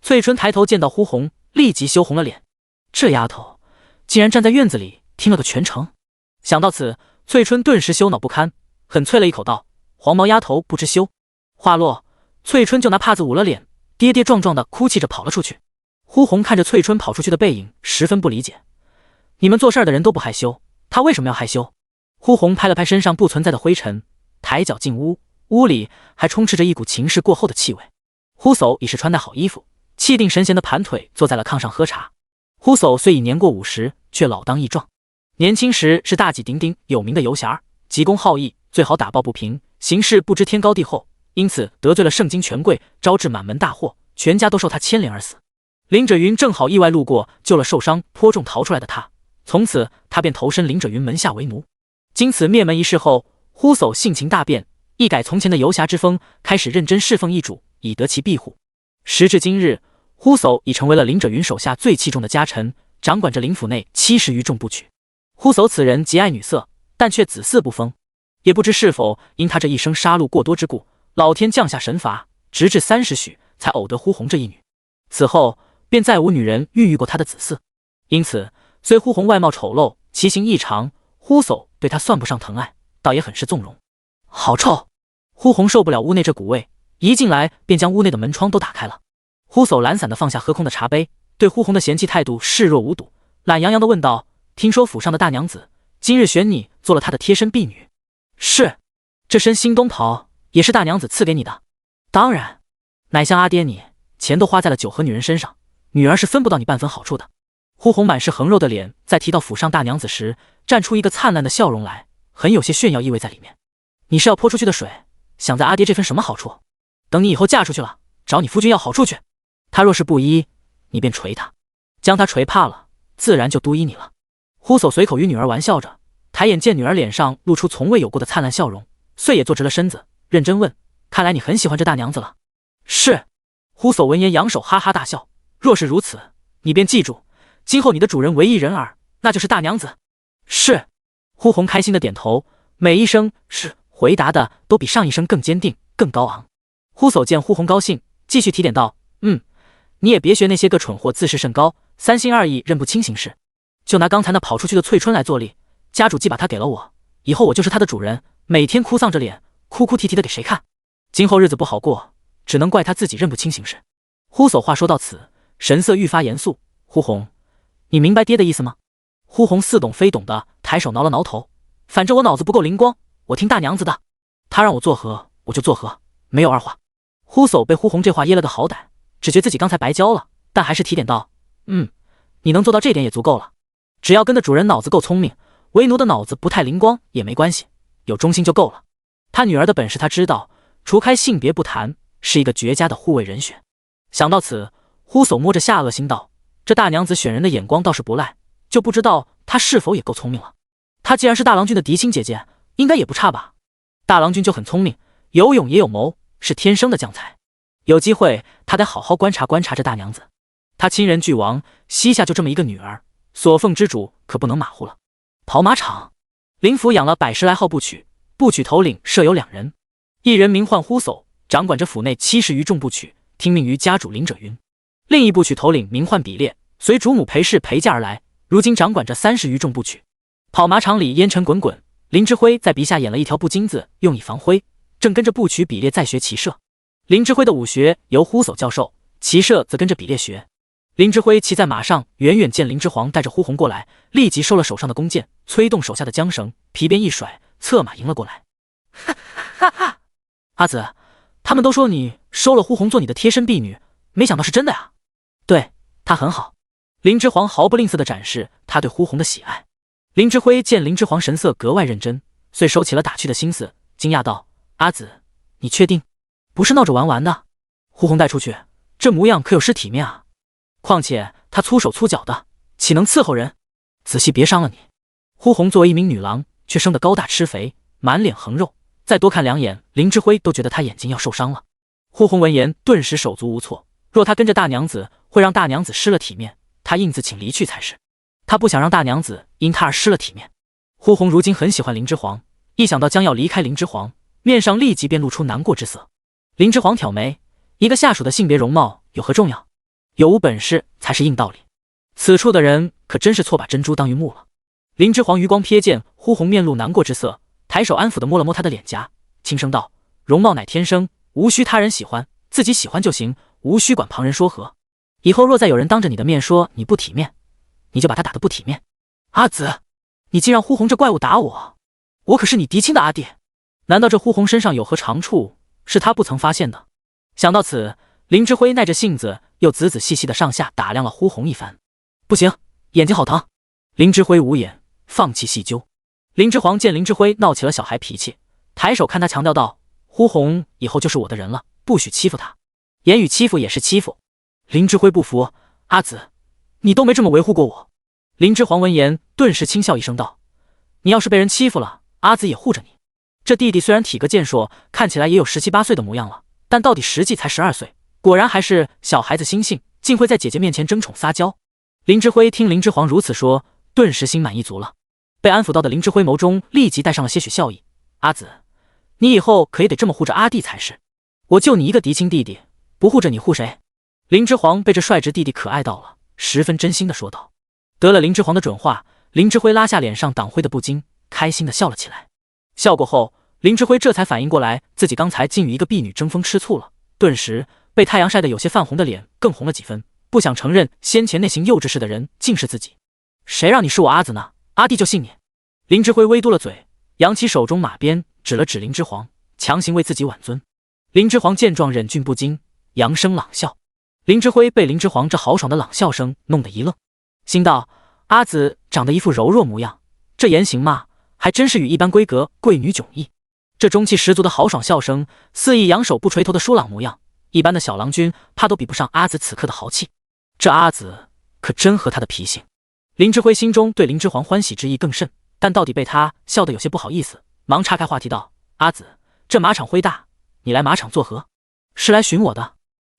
翠春抬头见到呼红，立即羞红了脸。这丫头竟然站在院子里听了个全程。想到此，翠春顿时羞恼不堪，狠啐了一口道：“黄毛丫头不知羞。”话落，翠春就拿帕子捂了脸，跌跌撞撞的哭泣着跑了出去。呼红看着翠春跑出去的背影，十分不理解：“你们做事的人都不害羞，她为什么要害羞？”呼红拍了拍身上不存在的灰尘，抬脚进屋，屋里还充斥着一股情事过后的气味。呼叟已是穿戴好衣服，气定神闲的盘腿坐在了炕上喝茶。呼叟虽已年过50，却老当益壮。年轻时是大挤鼎鼎有名的游侠，急公好义，最好打抱不平，行事不知天高地厚，因此得罪了盛京权贵，招致满门大祸，全家都受他牵连而死。林者云正好意外路过，救了受伤颇重逃出来的他，从此他便投身林者云门下为奴。经此灭门一事后，呼叟性情大变，一改从前的游侠之风，开始认真侍奉义主，以得其庇护。时至今日，呼叟已成为了林者云手下最器重的家臣，掌管着林府内70余众部曲。呼叟此人极爱女色，但却子嗣不丰，也不知是否因他这一生杀戮过多之故，老天降下神罚，直至30许才偶得呼红这一女。此后便再无女人孕育过他的子嗣，因此虽呼红外貌丑陋，其形异常，呼叟对他算不上疼爱，倒也很是纵容。好臭！呼红受不了屋内这股味，一进来便将屋内的门窗都打开了。呼叟懒散地放下喝空的茶杯，对呼红的嫌弃态度视若无睹，懒洋洋地问道：“听说府上的大娘子今日选你做了她的贴身婢女？”“是，这身新冬袍也是大娘子赐给你的。”“当然，乃像阿爹你，钱都花在了酒和女人身上，女儿是分不到你半分好处的。”呼红满是横肉的脸，在提到府上大娘子时，绽出一个灿烂的笑容来，很有些炫耀意味在里面。“你是要泼出去的水，想在阿爹这分什么好处？等你以后嫁出去了，找你夫君要好处去。他若是不依，你便捶他，将他捶怕了，自然就督依你了。”呼叟随口与女儿玩笑着，抬眼见女儿脸上露出从未有过的灿烂笑容，遂也坐直了身子，认真问：“看来你很喜欢这大娘子了？”“是。”呼叟闻言扬手哈哈大笑：“若是如此，你便记住，今后你的主人唯一人儿，那就是大娘子。”“是。”呼红开心的点头，每一声是回答的都比上一声更坚定更高昂。呼叟见呼红高兴，继续提点道：“你也别学那些个蠢货自视甚高，三心二意认不清形势。就拿刚才那跑出去的翠春来做例，家主既把她给了我，以后我就是她的主人，每天哭丧着脸，哭哭啼啼的给谁看？今后日子不好过，只能怪她自己认不清形势。”呼叟话说到此，神色愈发严肃：“呼红，你明白爹的意思吗？”呼红似懂非懂的抬手挠了挠头：“反正我脑子不够灵光，我听大娘子的，她让我作何我就作何，没有二话。”呼叟被呼红这话噎了个好歹，只觉自己刚才白教了，但还是提点道：“你能做到这点也足够了。只要跟的主人脑子够聪明，为奴的脑子不太灵光也没关系，有忠心就够了。他女儿的本事他知道，除开性别不谈，是一个绝佳的护卫人选。”想到此，呼叟摸着下颚心道：“这大娘子选人的眼光倒是不赖，就不知道她是否也够聪明了。她既然是大郎君的嫡亲姐姐，应该也不差吧？大郎君就很聪明，有勇也有谋，是天生的将才。有机会他得好好观察观察这大娘子。他亲人俱亡，膝下就这么一个女儿，所奉之主可不能马虎了。”跑马场，林府养了110来号部曲，部曲头领设有2人，一人名唤呼叟，掌管着府内70余众部曲，听命于家主林者云；另一部曲头领名唤比列，随主母裴氏陪嫁而来，如今掌管着30余众部曲。跑马场里烟尘滚滚，林之辉在鼻下演了一条布巾子，用以防灰，正跟着部曲比列在学骑射。林之辉的武学由呼叟教授，骑射则跟着比列学。林之辉骑在马上，远远见林之煌带着呼红过来，立即收了手上的弓箭，催动手下的缰绳，皮鞭一甩，策马迎了过来。哈哈哈！阿紫，他们都说你收了呼红做你的贴身婢女，没想到是真的呀。对，她很好。林之煌毫不吝啬地展示他对呼红的喜爱。林之辉见林之皇神色格外认真，遂收起了打趣的心思，惊讶道：“阿紫，你确定？不是闹着玩玩的？呼红带出去，这模样可有失体面啊！况且他粗手粗脚的，岂能伺候人？仔细别伤了你。”呼红作为一名女郎，却生得高大吃肥，满脸横肉，再多看两眼，林之辉都觉得她眼睛要受伤了。呼红闻言，顿时手足无措。若他跟着大娘子，会让大娘子失了体面，他硬自请离去才是。他不想让大娘子因他而失了体面。呼红如今很喜欢林之皇，一想到将要离开林之皇，面上立即便露出难过之色。林之皇挑眉，一个下属的性别容貌有何重要？有无本事才是硬道理。此处的人可真是错把珍珠当榆木了。林之皇余光瞥见呼红面露难过之色，抬手安抚地摸了摸他的脸颊，轻声道：“容貌乃天生，无需他人喜欢，自己喜欢就行，无需管旁人说和。以后若再有人当着你的面说你不体面，你就把他打得不体面。”阿紫，你竟让呼红这怪物打我！我可是你嫡亲的阿弟，难道这呼红身上有何长处是他不曾发现的？想到此，林之辉耐着性子又仔仔细细的上下打量了呼红一番。不行，眼睛好疼。林之辉无言，放弃细究。林之皇见林之辉闹起了小孩脾气，抬手看他强调道：“呼红以后就是我的人了，不许欺负他。言语欺负也是欺负。”林之辉不服：“阿紫，你都没这么维护过我。”林之皇闻言，顿时轻笑一声道：“你要是被人欺负了，阿紫也护着你。这弟弟虽然体格健硕，看起来也有17、18岁的模样了，但到底实际才12岁，果然还是小孩子心性，竟会在姐姐面前争宠撒娇。”林之辉听林之皇如此说，顿时心满意足了。被安抚到的林之辉眸中立即带上了些许笑意：“阿紫，你以后可也得这么护着阿弟才是。我就你一个嫡亲弟弟，不护着你护谁？”林之皇被这率直弟弟可爱到了，十分真心的说道。得了林之皇的准话，林之辉拉下脸上党灰的不禁，开心的笑了起来。笑过后，林之辉这才反应过来，自己刚才竟与一个婢女争风吃醋了，顿时被太阳晒得有些泛红的脸更红了几分，不想承认先前那行幼稚事的人竟是自己。谁让你是我阿紫呢？阿弟就信你！林之辉微嘟了嘴，扬起手中马鞭，指了指林之皇，强行为自己挽尊。林之皇见状忍俊不禁，扬声朗笑。林之辉被林之皇这豪爽的朗笑声弄得一愣，心道：阿紫长得一副柔弱模样，这言行嘛，还真是与一般闺阁贵女迥异。这中气十足的豪爽笑声，肆意扬手不垂头的疏朗模样，一般的小郎君怕都比不上阿紫此刻的豪气。这阿紫可真合他的脾性。林之辉心中对林之皇欢喜之意更甚，但到底被他笑得有些不好意思，忙岔开话题道：阿紫，这马场灰大，你来马场作何？是来寻我的？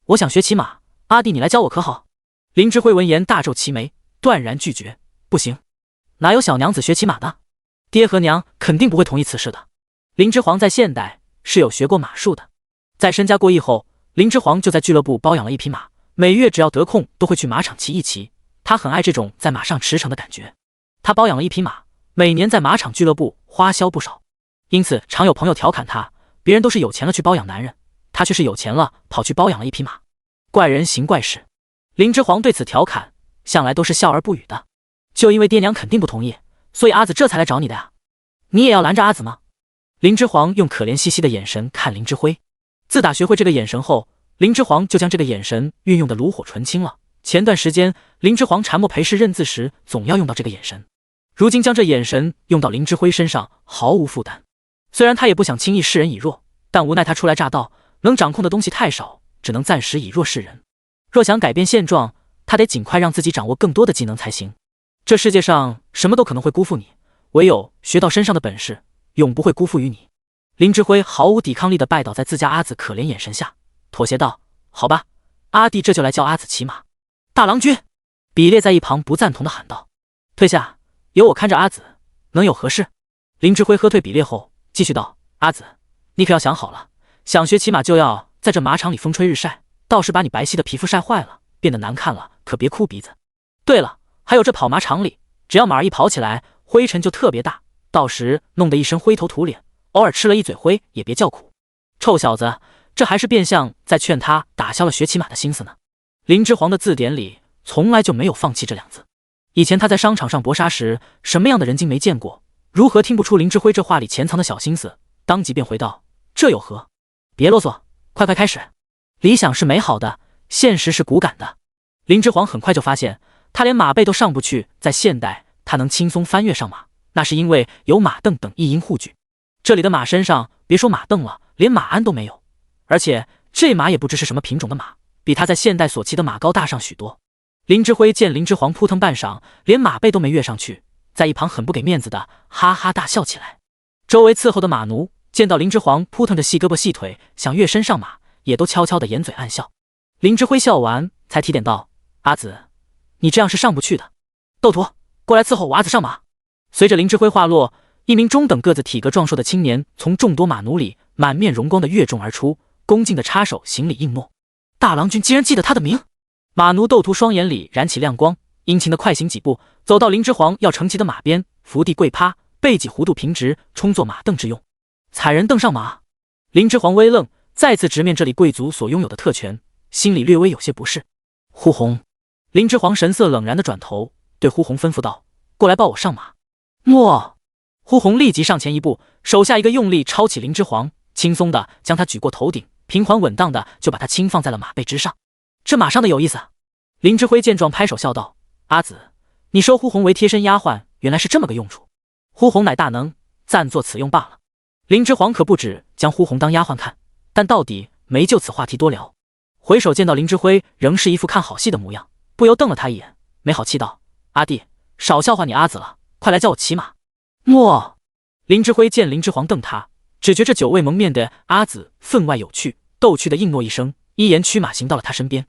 我想学骑马，阿弟你来教我可好？林之辉闻言大皱齐眉，断然拒绝：不行，哪有小娘子学骑马的？爹和娘肯定不会同意此事的。林之皇在现代是有学过马术的，在身家过亿后，林之皇就在俱乐部包养了一匹马，每月只要得空都会去马场骑一骑。他很爱这种在马上驰骋的感觉。他包养了一匹马，每年在马场俱乐部花销不少，因此常有朋友调侃他，别人都是有钱了去包养男人，他却是有钱了跑去包养了一匹马。怪人行怪事。林之皇对此调侃向来都是笑而不语的，就因为爹娘肯定不同意，所以阿紫这才来找你的呀。你也要拦着阿紫吗？林之皇用可怜兮兮的眼神看林之辉。自打学会这个眼神后，林之皇就将这个眼神运用的炉火纯青了。前段时间林之皇缠墨陪侍认字时总要用到这个眼神，如今将这眼神用到林之辉身上毫无负担。虽然他也不想轻易示人以弱，但无奈他初来乍到，能掌控的东西太少，只能暂时以弱示人。若想改变现状，他得尽快让自己掌握更多的技能才行。这世界上什么都可能会辜负你，唯有学到身上的本事，永不会辜负于你。林之辉毫无抵抗力地拜倒在自家阿紫可怜眼神下，妥协道：好吧，阿弟这就来教阿紫骑马。大郎君，比列在一旁不赞同的喊道：退下，由我看着阿紫，能有何事？林之辉喝退比列后继续道：阿紫，你可要想好了，想学骑马就要在这马场里风吹日晒，到时把你白皙的皮肤晒坏了，变得难看了，可别哭鼻子。对了，还有这跑马场里，只要马儿一跑起来，灰尘就特别大，到时弄得一身灰头土脸，偶尔吃了一嘴灰也别叫苦。臭小子，这还是变相在劝他打消了学骑马的心思呢。林之皇的字典里从来就没有放弃这两字。以前他在商场上搏杀时，什么样的人精没见过，如何听不出林之辉这话里潜藏的小心思，当即便回道：这有何？别啰嗦，快快开始。理想是美好的，现实是骨感的。林之皇很快就发现，他连马背都上不去，在现代他能轻松翻跃上马，那是因为有马镫等一应护具。这里的马身上别说马镫了，连马鞍都没有，而且这马也不知是什么品种的马，比他在现代所骑的马高大上许多。林之辉见林之皇扑腾半晌，连马背都没跃上去，在一旁很不给面子的哈哈大笑起来。周围伺候的马奴见到林之皇扑腾着细胳膊细腿想跃身上马，也都悄悄的掩嘴暗笑。林之辉笑完才提点道：“阿紫，你这样是上不去的。窦徒，过来伺候我阿紫上马。”随着林之辉话落，一名中等个子体格壮硕的青年从众多马奴里满面荣光的跃众而出，恭敬的插手行礼应诺。大郎君竟然记得他的名！马奴窦徒双眼里燃起亮光，殷勤的快行几步，走到林之皇要乘骑的马边，伏地跪趴，背脊弧度平直，充作马镫之用。踩人镫上马。林之皇微愣，再次直面这里贵族所拥有的特权，心里略微有些不适。呼红，林之皇神色冷然的转头对呼红吩咐道：“过来抱我上马。”诺。呼红立即上前一步，手下一个用力抄起林之皇，轻松的将他举过头顶，平缓稳当的就把他轻放在了马背之上。这马上的有意思。林之辉见状拍手笑道：“阿紫，你收呼红为贴身丫鬟，原来是这么个用处。呼红乃大能，暂作此用罢了。”林之皇可不止将呼红当丫鬟看，但到底没就此话题多聊。回首见到林之辉仍是一副看好戏的模样，不由瞪了他一眼，没好气道：“阿弟，少笑话你阿紫了，快来教我骑马。”诺。林之辉见林之皇瞪他，只觉这久未蒙面的阿紫分外有趣，逗趣的应诺一声，依言驱马行到了他身边。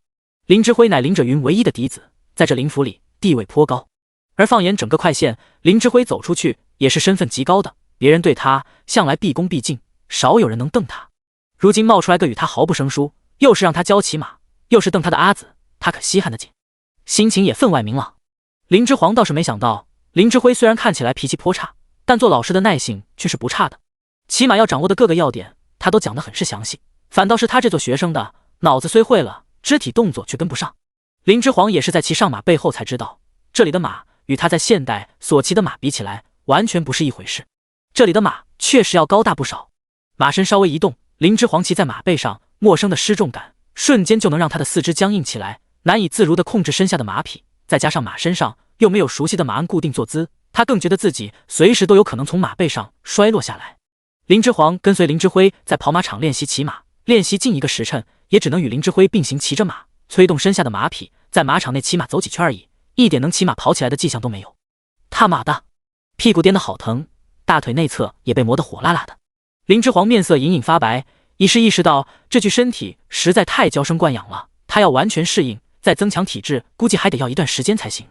林之辉乃林者云唯一的嫡子，在这林府里地位颇高，而放眼整个快县，林之辉走出去也是身份极高的，别人对他向来毕恭毕敬，少有人能瞪他。如今冒出来个与他毫不生疏，又是让他教骑马，又是瞪他的阿紫，他可稀罕得紧，心情也分外明朗。林之皇倒是没想到，林之辉虽然看起来脾气颇差，但做老师的耐性却是不差的，骑马要掌握的各个要点他都讲得很是详细，反倒是他这做学生的脑子虽会了，肢体动作却跟不上。林之皇也是在骑上马背后才知道，这里的马与他在现代所骑的马比起来完全不是一回事，这里的马确实要高大不少。马身稍微一动，林之皇骑在马背上，陌生的失重感瞬间就能让他的四肢僵硬起来，难以自如地控制身下的马匹，再加上马身上又没有熟悉的马鞍固定坐姿，他更觉得自己随时都有可能从马背上摔落下来。林之皇跟随林之辉在跑马场练习骑马，练习近1个时辰，也只能与林之辉并行骑着马，催动身下的马匹，在马场内骑马走几圈而已，一点能骑马跑起来的迹象都没有。他妈的，屁股颠得好疼，大腿内侧也被磨得火辣辣的。林之皇面色隐隐发白，已是意识到这具身体实在太娇生惯养了，他要完全适应，再增强体质，估计还得要一段时间才行。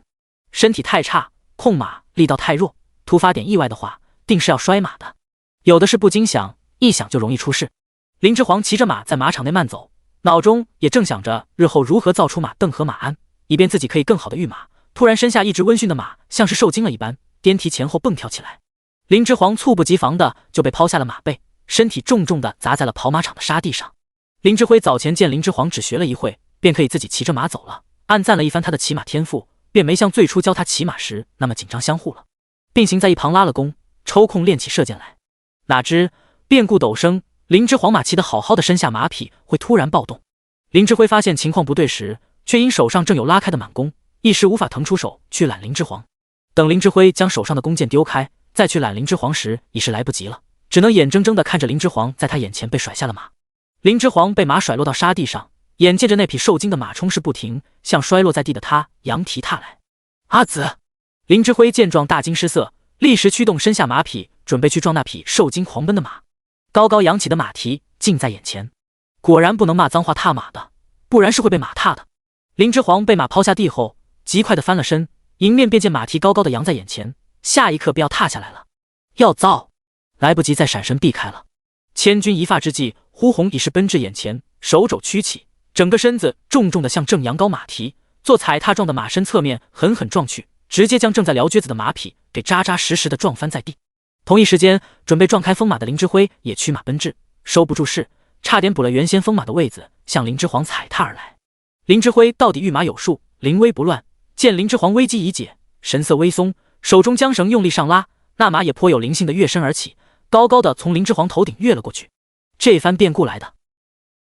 身体太差，控马力道太弱，突发点意外的话，定是要摔马的。有的是不经想，一想就容易出事。林之皇骑着马在马场内慢走，脑中也正想着日后如何造出马镫和马鞍，以便自己可以更好的御马。突然身下一直温驯的马像是受惊了一般，颠蹄前后蹦跳起来。林之皇猝不及防的就被抛下了马背，身体重重的砸在了跑马场的沙地上。林之辉早前见林之皇只学了一会便可以自己骑着马走了，暗赞了一番他的骑马天赋，便没像最初教他骑马时那么紧张相互了，并行在一旁拉了弓，抽空练起射箭来。哪知变故陡生，林之皇马骑得好好的身下马匹会突然暴动。林之辉发现情况不对时，却因手上正有拉开的满弓，一时无法腾出手去揽林之皇。等林之辉将手上的弓箭丢开，再去揽林之皇时，已是来不及了，只能眼睁睁地看着林之皇在他眼前被甩下了马。林之皇被马甩落到沙地上，眼见着那匹受惊的马冲势不停，向摔落在地的他扬蹄踏来。阿紫！林之辉见状大惊失色，立时驱动身下马匹，准备去撞那匹受惊狂奔的马。高高扬起的马蹄近在眼前，果然不能骂脏话踏马的，不然是会被马踏的。林之皇被马抛下地后，极快地翻了身，迎面便见马蹄高高的扬在眼前，下一刻便要踏下来了。要糟！来不及再闪身避开了。千钧一发之际，呼红已是奔至眼前，手肘屈起，整个身子重重地向正扬高马蹄，做踩踏状的马身侧面狠狠撞去，直接将正在撩撅子的马匹给扎扎实实地撞翻在地。同一时间，准备撞开风马的林之辉也驱马奔至，收不住势，差点补了原先风马的位子，向林之皇踩踏而来。林之辉到底御马有术，临危不乱，见林之皇危机已解，神色微松，手中缰绳用力上拉，那马也颇有灵性的跃身而起，高高的从林之皇头顶跃了过去。这番变故来的，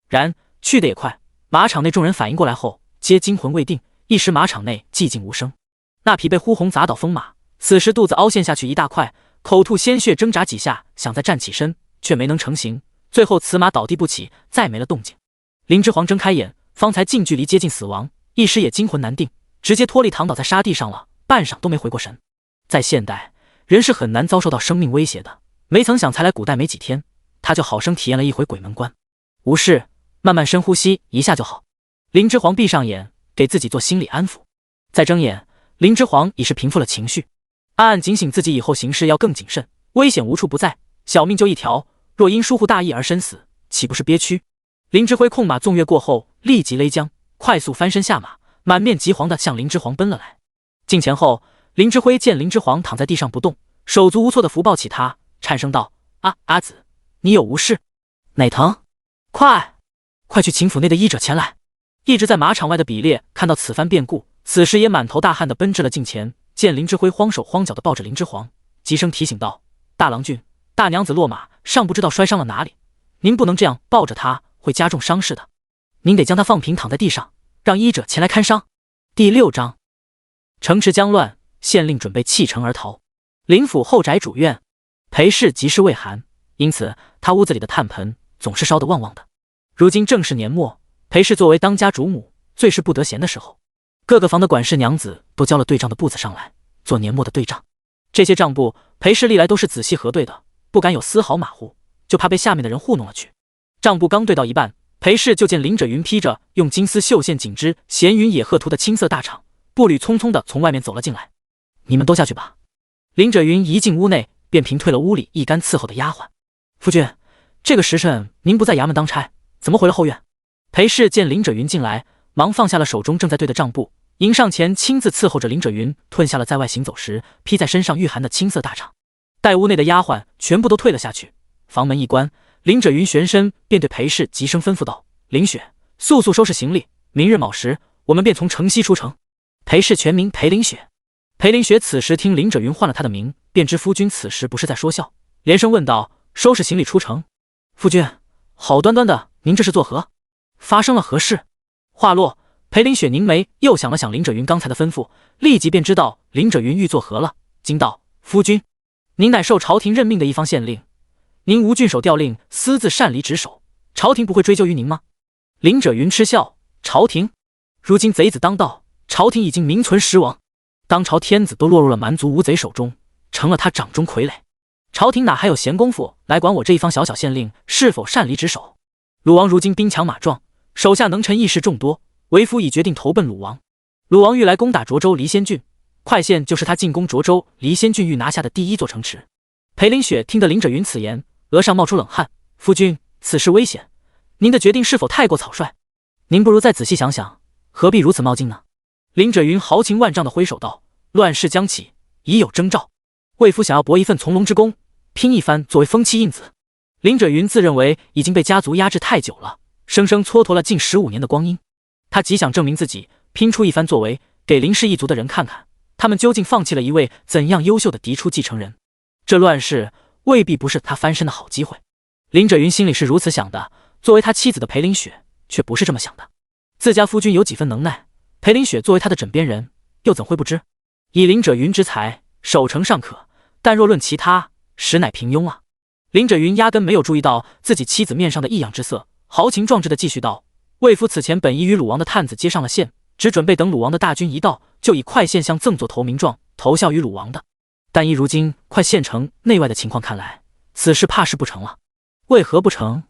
然去得也快，马场内众人反应过来后，皆惊魂未定，一时马场内寂静无声。那匹被呼红砸倒风马此时肚子凹陷下去一大块，口吐鲜血，挣扎几下想再站起身，却没能成行，最后此马倒地不起，再没了动静。林之皇睁开眼，方才近距离接近死亡，一时也惊魂难定，直接脱力躺倒在沙地上了，半晌都没回过神。在现代，人是很难遭受到生命威胁的，没曾想才来古代没几天，他就好生体验了一回鬼门关。无事，慢慢深呼吸，一下就好。林之皇闭上眼，给自己做心理安抚。再睁眼，林之皇已是平复了情绪，暗暗警醒自己以后行事要更谨慎，危险无处不在，小命就一条，若因疏忽大意而身死，岂不是憋屈？林之辉控马纵跃过后，立即勒缰，快速翻身下马，满面急惶地向林之皇奔了来。近前后，林之辉见林之皇躺在地上不动，手足无措地扶抱起他，颤声道：“阿子，你有无事？哪疼？快去请府内的医者前来。”一直在马场外的比列看到此番变故，此时也满头大汗地奔至了近前，见林之辉慌手慌脚地抱着林之皇，急声提醒道：“大郎君，大娘子落马，尚不知道摔伤了哪里，您不能这样抱着她，会加重伤势的。您得将她放平躺在地上，让医者前来看伤。”第6章，城池将乱，县令准备弃城而逃。林府后宅主院，裴氏极是畏寒，因此他屋子里的炭盆总是烧得旺旺的。如今正是年末，裴氏作为当家主母，最是不得闲的时候，各个房的管事娘子都交了对账的簿子上来，做年末的对账。这些账簿裴氏历来都是仔细核对的，不敢有丝毫马虎，就怕被下面的人糊弄了去。账簿刚对到一半，裴氏就见林者云披着用金丝绣线锦织闲云野鹤图的青色大氅，步履匆匆地从外面走了进来。你们都下去吧。林者云一进屋内，便平退了屋里一干伺候的丫鬟。夫君，这个时辰您不在衙门当差，怎么回了后院？裴氏见林者云进来，忙放下了手中正在对的账簿，迎上前亲自伺候着林者云吞下了在外行走时披在身上御寒的青色大氅。待屋内的丫鬟全部都退了下去，房门一关，林者云旋身便对裴氏急声吩咐道：“林雪，速速收拾行李，明日卯时我们便从城西出城。”裴氏全名裴林雪。裴林雪此时听林者云唤了他的名，便知夫君此时不是在说笑，连声问道：“收拾行李出城？夫君，好端端的，您这是作何？发生了何事？”话落，裴林雪凝眉，又想了想林者云刚才的吩咐，立即便知道林者云欲作何了，惊道：“夫君，您乃受朝廷任命的一方县令，您无郡守调令，私自擅离职守，朝廷不会追究于您吗？”林者云嗤笑：“朝廷？如今贼子当道，朝廷已经名存实亡，当朝天子都落入了蛮族无贼手中，成了他掌中傀儡，朝廷哪还有闲工夫来管我这一方小小县令是否擅离职守？鲁王如今兵强马壮，手下能臣义士众多，为夫已决定投奔鲁王。鲁王欲来攻打涿州离仙郡，快县就是他进攻涿州离仙郡欲拿下的第一座城池。”裴林雪听得林者云此言，额上冒出冷汗：“夫君，此事危险，您的决定是否太过草率？您不如再仔细想想，何必如此冒进呢？”林者云豪情万丈地挥手道：“乱世将起，已有征兆，为夫想要博一份从龙之功，拼一番作为风气印子。”林者云自认为已经被家族压制太久了，生生蹉跎了近15年的光阴，他极想证明自己，拼出一番作为，给林氏一族的人看看，他们究竟放弃了一位怎样优秀的嫡出继承人。这乱世未必不是他翻身的好机会。林者云心里是如此想的，作为他妻子的裴林雪却不是这么想的。自家夫君有几分能耐，裴林雪作为他的枕边人，又怎会不知？以林者云之才，守城尚可，但若论其他，实乃平庸啊。林者云压根没有注意到自己妻子面上的异样之色，豪情壮志地继续道：“为夫此前本已与鲁王的探子接上了线，只准备等鲁王的大军一到，就以快县相赠作投名状，投效于鲁王的。但依如今快县城内外的情况看来，此事怕是不成了。”“为何不成？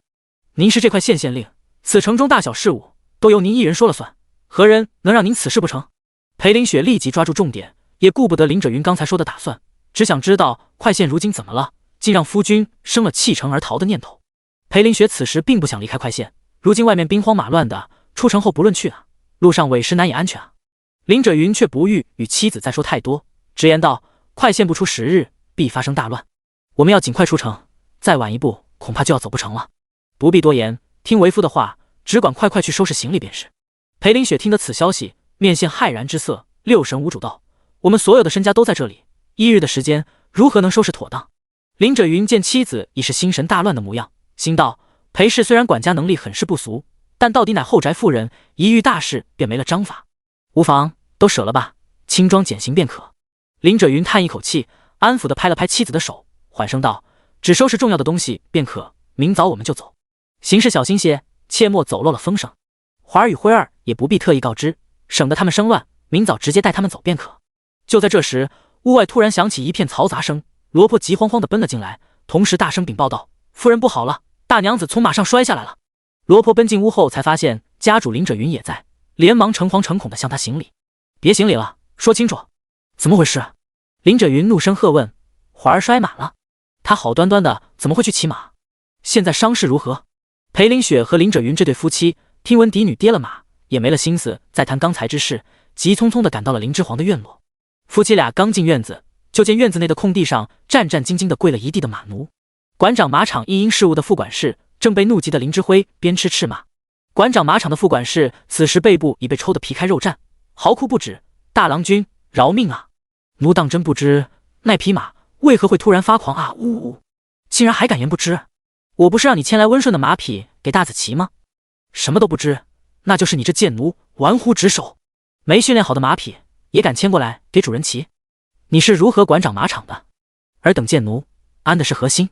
您是这块县县令，此城中大小事务都由您一人说了算，何人能让您此事不成？”裴林雪立即抓住重点，也顾不得林者云刚才说的打算，只想知道快县如今怎么了，竟让夫君生了弃城而逃的念头。裴林雪此时并不想离开快县，如今外面兵荒马乱的，出城后不论去哪，路上委实难以安全啊。林者云却不欲与妻子再说太多，直言道：“快县不出10日，必发生大乱，我们要尽快出城，再晚一步，恐怕就要走不成了。不必多言，听为夫的话，只管快去收拾行李便是。”裴林雪听得此消息，面现骇然之色，六神无主道：“我们所有的身家都在这里，1日的时间，如何能收拾妥当？”林者云见妻子已是心神大乱的模样，心道：裴氏虽然管家能力很是不俗，但到底乃后宅妇人，一遇大事便没了章法。无妨，都舍了吧，轻装简行便可。林者云叹一口气，安抚地拍了拍妻子的手，缓声道：“只收拾重要的东西便可，明早我们就走。行事小心些，切莫走漏了风声。华儿与辉儿也不必特意告知，省得他们生乱，明早直接带他们走便可。”就在这时，屋外突然响起一片嘈杂声，罗婆急慌慌地奔了进来，同时大声禀报道：“夫人不好了，大娘子从马上摔下来了。”罗婆奔进屋后，才发现家主林者云也在，连忙诚惶诚恐地向他行礼：“别行礼了，说清楚，怎么回事？”林者云怒声喝问：“华儿摔马了？他好端端的怎么会去骑马？现在伤势如何？”裴林雪和林者云这对夫妻听闻嫡女跌了马，也没了心思再谈刚才之事，急匆匆地赶到了林之皇的院落。夫妻俩刚进院子，就见院子内的空地上战战兢兢地跪了一地的马奴。馆长马场一应事务的副管事正被怒极的林之辉鞭笞斥骂。馆长马场的副管事此时背部已被抽得皮开肉绽，嚎哭不止：“大郎君，饶命啊！奴当真不知那匹马为何会突然发狂啊！呜呜，竟然还敢言不知！我不是让你牵来温顺的马匹给大子骑吗？什么都不知，那就是你这贱奴玩忽职守，没训练好的马匹也敢牵过来给主人骑？你是如何馆长马场的？尔等贱奴安的是何心？”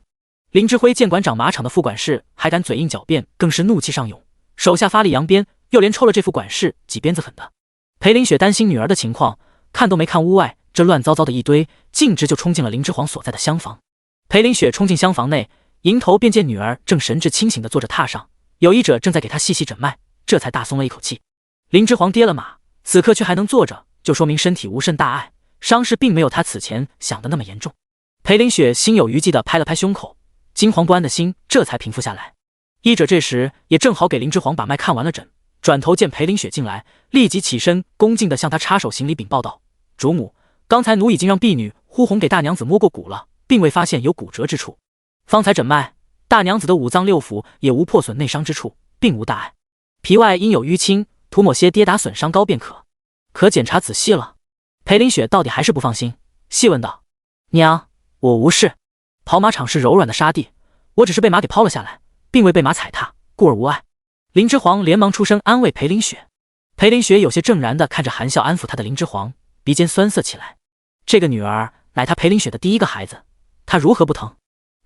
林之辉见馆长马场的副管事还敢嘴硬狡辩，更是怒气上涌，手下发力扬鞭，又连抽了这副管事几鞭子狠的。裴林雪担心女儿的情况，看都没看屋外这乱糟糟的一堆，径直就冲进了林之皇所在的厢房。裴林雪冲进厢房内，迎头便见女儿正神志清醒地坐着榻上，有医者正在给她细细诊脉，这才大松了一口气。林之皇跌了马，此刻却还能坐着，就说明身体无甚大碍，伤势并没有他此前想的那么严重。裴林雪心有余悸地拍了拍胸口，惊惶不安的心这才平复下来。医者这时也正好给林之皇把脉看完了诊，转头见裴林雪进来，立即起身恭敬地向他插手行礼禀报道：“主母，刚才奴已经让婢女呼红给大娘子摸过骨了，并未发现有骨折之处。方才诊脉，大娘子的五脏六腑也无破损内伤之处，并无大碍，皮外因有淤青，涂抹些跌打损伤膏便可。可检查仔细了。”裴林雪到底还是不放心，细问道：“娘，我无事。跑马场是柔软的沙地，我只是被马给抛了下来，并未被马踩踏，故而无碍。”林之皇连忙出声安慰裴林雪。裴林雪有些正然地看着含笑安抚她的林之皇，鼻尖酸涩起来。这个女儿乃她裴林雪的第一个孩子，她如何不疼？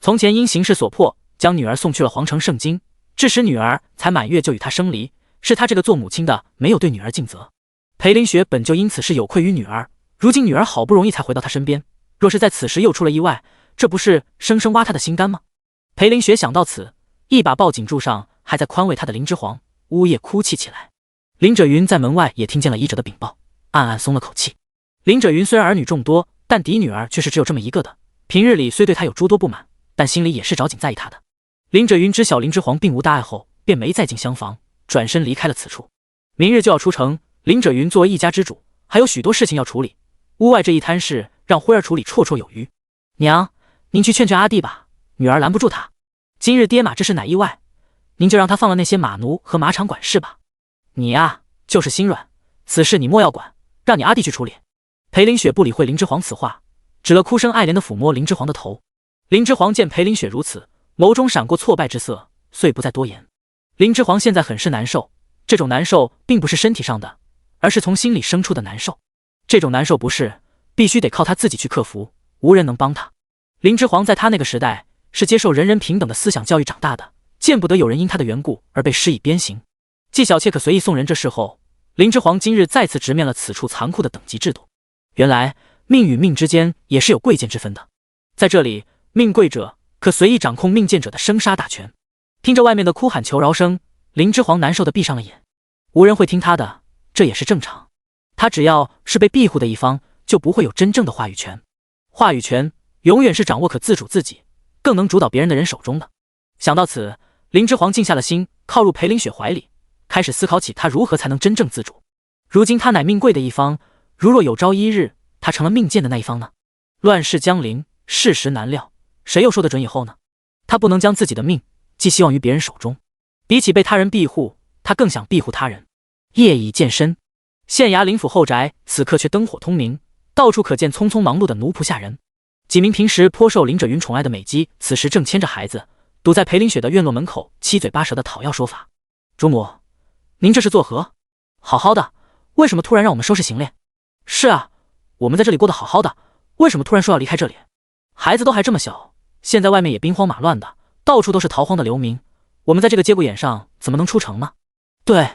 从前因形势所迫，将女儿送去了皇城圣经，致使女儿才满月就与她生离，是她这个做母亲的没有对女儿尽责。裴林雪本就因此事有愧于女儿，如今女儿好不容易才回到她身边，若是在此时又出了意外，这不是生生挖她的心肝吗？裴林雪想到此，一把抱紧住上还在宽慰她的林之皇，呜咽哭泣起来。林者云在门外也听见了医者的禀报，暗暗松了口气。林者云虽然儿女众多，但嫡女儿却是只有这么一个的，平日里虽对她有诸多不满，但心里也是着紧在意她的。林者云知晓林之皇并无大碍后，便没再进厢房，转身离开了此处。明日就要出城，林者云作为一家之主，还有许多事情要处理，屋外这一摊事让辉儿处理绰绰有余。娘，您去劝劝阿弟吧，女儿拦不住他。今日跌马之事乃意外，您就让他放了那些马奴和马场管事吧。你呀，就是心软，此事你莫要管，让你阿弟去处理。裴林雪不理会林之皇此话，只了哭声爱怜地抚摸林之皇的头。林之皇见裴林雪如此，眸中闪过挫败之色，遂不再多言。林之皇现在很是难受，这种难受并不是身体上的，而是从心里生出的难受。这种难受不是必须得靠他自己去克服，无人能帮他。林之皇在他那个时代是接受人人平等的思想教育长大的，见不得有人因他的缘故而被施以鞭刑。纪小妾可随意送人这事后，林之皇今日再次直面了此处残酷的等级制度。原来命与命之间也是有贵贱之分的，在这里命贵者可随意掌控命贱者的生杀大权。听着外面的哭喊求饶声，林之皇难受地闭上了眼。无人会听他的，这也是正常。他只要是被庇护的一方，就不会有真正的话语权。话语权永远是掌握可自主自己，更能主导别人的人手中的。想到此，林之皇静下了心，靠入裴林雪怀里，开始思考起他如何才能真正自主。如今他乃命贵的一方，如若有朝一日他成了命贱的那一方呢？乱世将临，世时难料，谁又说得准以后呢？他不能将自己的命寄希望于别人手中，比起被他人庇护，他更想庇护他人。夜已渐深，县衙林府后宅此刻却灯火通明，到处可见匆匆忙碌的奴仆下人。几名平时颇受林者云宠爱的美姬，此时正牵着孩子堵在裴林雪的院落门口，七嘴八舌的讨要说法。主母，您这是作何？好好的，为什么突然让我们收拾行李？是啊，我们在这里过得好好的，为什么突然说要离开这里？孩子都还这么小，现在外面也兵荒马乱的，到处都是逃荒的流民，我们在这个节骨眼上怎么能出城呢？对，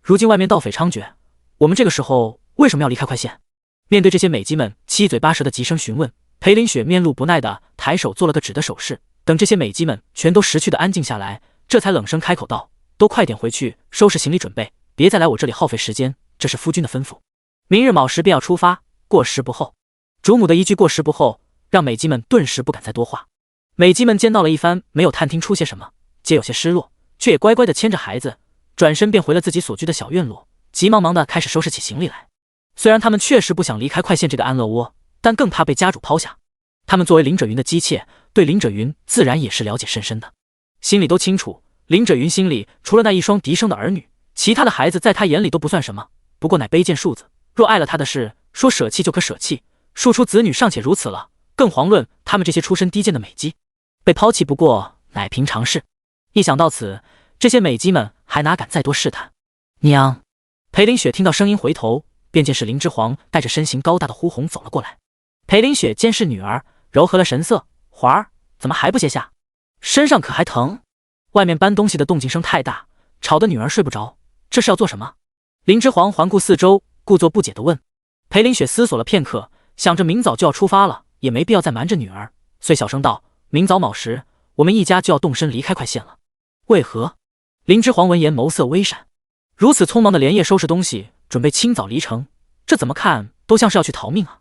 如今外面盗匪猖獗，我们这个时候为什么要离开快县？面对这些美姬们七嘴八舌的急声询问，裴林雪面露不耐的抬手做了个指的手势，等这些美姬们全都识趣的安静下来，这才冷声开口道：都快点回去收拾行李准备，别再来我这里耗费时间，这是夫君的吩咐。明日卯时便要出发，过时不候。主母的一句过时不候，让美姬们顿时不敢再多话。美姬们见到了一番没有探听出些什么，皆有些失落，却也乖乖的牵着孩子，转身便回了自己所居的小院落，急忙忙的开始收拾起行李来。虽然他们确实不想离开快县这个安乐窝，但更怕被家主抛下。他们作为林者云的姬妾，对林者云自然也是了解甚深的，心里都清楚，林者云心里除了那一双嫡生的儿女，其他的孩子在他眼里都不算什么，不过乃卑贱庶子，若爱了他的事，说舍弃就可舍弃，庶出子女尚且如此了，更遑论他们这些出身低贱的美姬，被抛弃不过乃平常事。一想到此，这些美姬们还哪敢再多试探。娘！裴林雪听到声音回头，便见是林之皇带着身形高大的呼红走了过来。裴林雪监视女儿，柔和了神色：环儿，怎么还不歇下？身上可还疼？外面搬东西的动静声太大，吵得女儿睡不着，这是要做什么？林之皇环顾四周，故作不解地问。裴林雪思索了片刻，想着明早就要出发了，也没必要再瞒着女儿，遂小声道：明早卯时，我们一家就要动身离开快县了。为何？林之皇闻言眸色微闪，如此匆忙的连夜收拾东西，准备清早离城，这怎么看都像是要去逃命啊。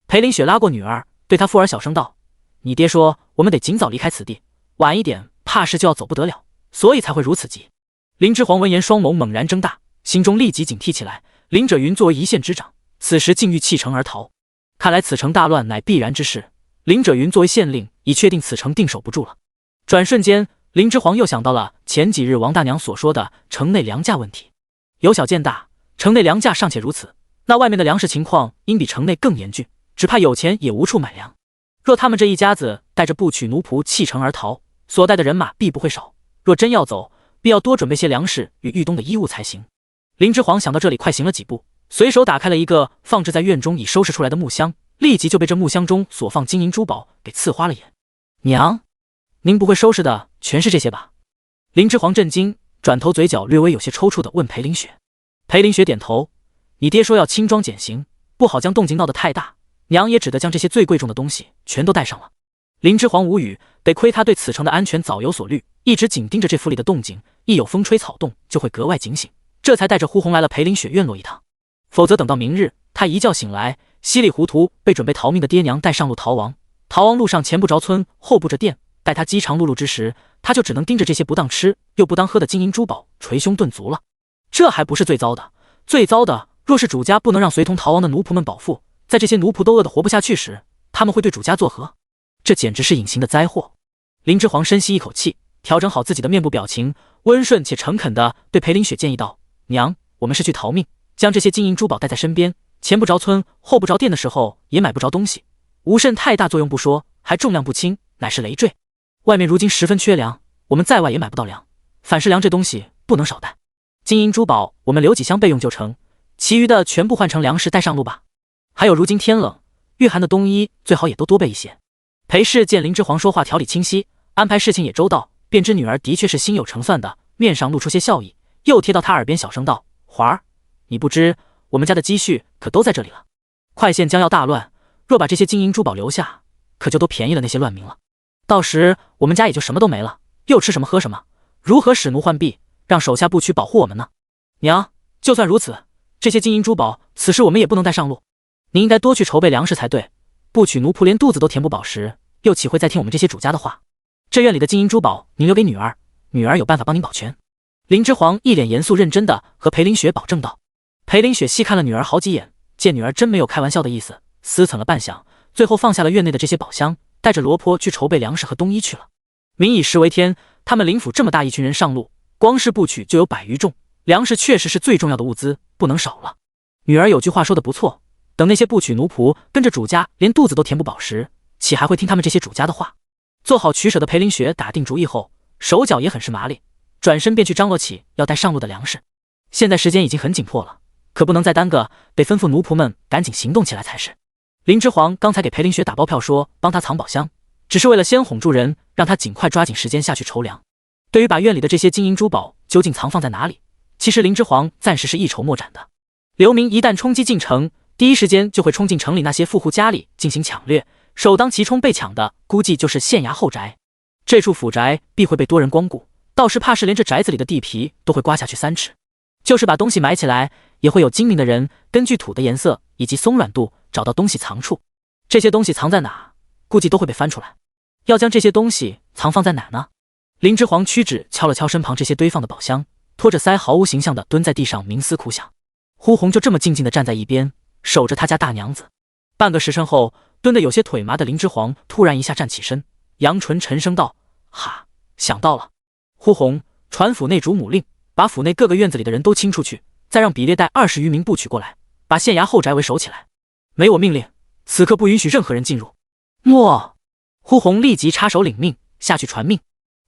裴林雪拉过女儿，对她附耳小声道：你爹说我们得尽早离开此地，晚一点怕是就要走不得了，所以才会如此急。林之皇闻言双眸猛然睁大，心中立即警惕起来，林者云作为一县之长，此时竟欲弃城而逃，看来此城大乱乃必然之事，林者云作为县令已确定此城定守不住了。转瞬间，林之皇又想到了前几日王大娘所说的城内粮价问题，由小见大，城内粮价尚且如此，那外面的粮食情况应比城内更严峻，只怕有钱也无处买粮。若他们这一家子带着部曲奴仆弃城而逃，所带的人马必不会少，若真要走，必要多准备些粮食与御冬的衣物才行。林之皇想到这里，快行了几步，随手打开了一个放置在院中已收拾出来的木箱，立即就被这木箱中所放金银珠宝给刺花了眼。娘，您不会收拾的全是这些吧？林之皇震惊，转头嘴角略微有些抽搐的问裴林雪。裴林雪点头：你爹说要轻装简行，不好将动静闹得太大，娘也只得将这些最贵重的东西全都带上了。林之皇无语，得亏他对此城的安全早有所虑，一直紧盯着这府里的动静，一有风吹草动就会格外警醒，这才带着呼红来了裴林雪院落一趟。否则等到明日他一觉醒来，稀里糊涂被准备逃命的爹娘带上路逃亡，逃亡路上前不着村后不着店，待他饥肠辘辘之时，他就只能盯着这些不当吃又不当喝的金银珠宝捶胸顿足了。这还不是最糟的，最糟的若是主家不能让随同逃亡的奴仆们饱腹，在这些奴仆都饿得活不下去时，他们会对主家作何？这简直是隐形的灾祸。林之皇深吸一口气，调整好自己的面部表情，温顺且诚恳地对裴林雪建议道：娘，我们是去逃命，将这些金银珠宝带在身边，前不着村后不着店的时候也买不着东西，无甚太大作用不说，还重量不轻，乃是累赘。外面如今十分缺粮，我们在外也买不到粮，反是粮这东西不能少带。金银珠宝我们留几箱备用就成，其余的全部换成粮食带上路吧。还有如今天冷，御寒的冬衣最好也都多备一些。裴氏见林之皇说话条理清晰，安排事情也周到，便知女儿的确是心有成算的，面上露出些笑意，又贴到他耳边小声道：环儿，你不知我们家的积蓄可都在这里了，快县将要大乱，若把这些金银珠宝留下，可就都便宜了那些乱民了，到时我们家也就什么都没了，又吃什么喝什么，如何使奴换婢，让手下部曲保护我们呢？娘，就算如此，这些金银珠宝此时我们也不能带上路，你应该多去筹备粮食才对，部曲奴仆连肚子都填不饱时，又岂会再听我们这些主家的话？这院里的金银珠宝您留给女儿，女儿有办法帮您保全。林之皇一脸严肃认真的和裴林雪保证道。裴林雪细看了女儿好几眼，见女儿真没有开玩笑的意思，思忖了半晌，最后放下了院内的这些宝箱，带着罗婆去筹备粮食和冬衣去了。民以食为天，他们林府这么大一群人上路，光是部曲就有100余众，粮食确实是最重要的物资，不能少了。女儿有句话说的不错，等那些部曲奴仆跟着主家连肚子都填不饱时，岂还会听他们这些主家的话？做好取舍的裴林雪打定主意后，手脚也很是麻利，转身便去张罗起要带上路的粮食。现在时间已经很紧迫了，可不能再耽搁，得吩咐奴仆们赶紧行动起来才是。林之皇刚才给裴林雪打包票说帮他藏宝箱，只是为了先哄住人，让他尽快抓紧时间下去筹粮。对于把院里的这些金银珠宝究竟藏放在哪里，其实林之皇暂时是一筹莫展的。流民一旦冲击进城，第一时间就会冲进城里那些富户家里进行抢掠，首当其冲被抢的估计就是县衙后宅。这处府宅必会被多人光顾，到时怕是连这宅子里的地皮都会刮下去3尺。就是把东西埋起来，也会有精明的人根据土的颜色以及松软度找到东西藏处。这些东西藏在哪，估计都会被翻出来。要将这些东西藏放在哪呢？林之皇屈指敲了敲身旁这些堆放的宝箱，拖着腮毫无形象地蹲在地上冥思苦想。呼红就这么静静地站在一边，守着他家大娘子。半个时辰后，蹲得有些腿麻的林之皇突然一下站起身，扬唇沉声道：“哈，想到了。呼红，传府内主母令，把府内各个院子里的人都清出去，再让比列带20余名部曲过来，把县衙后宅围守起来。没我命令，此刻不允许任何人进入。”诺。呼红立即插手领命，下去传命。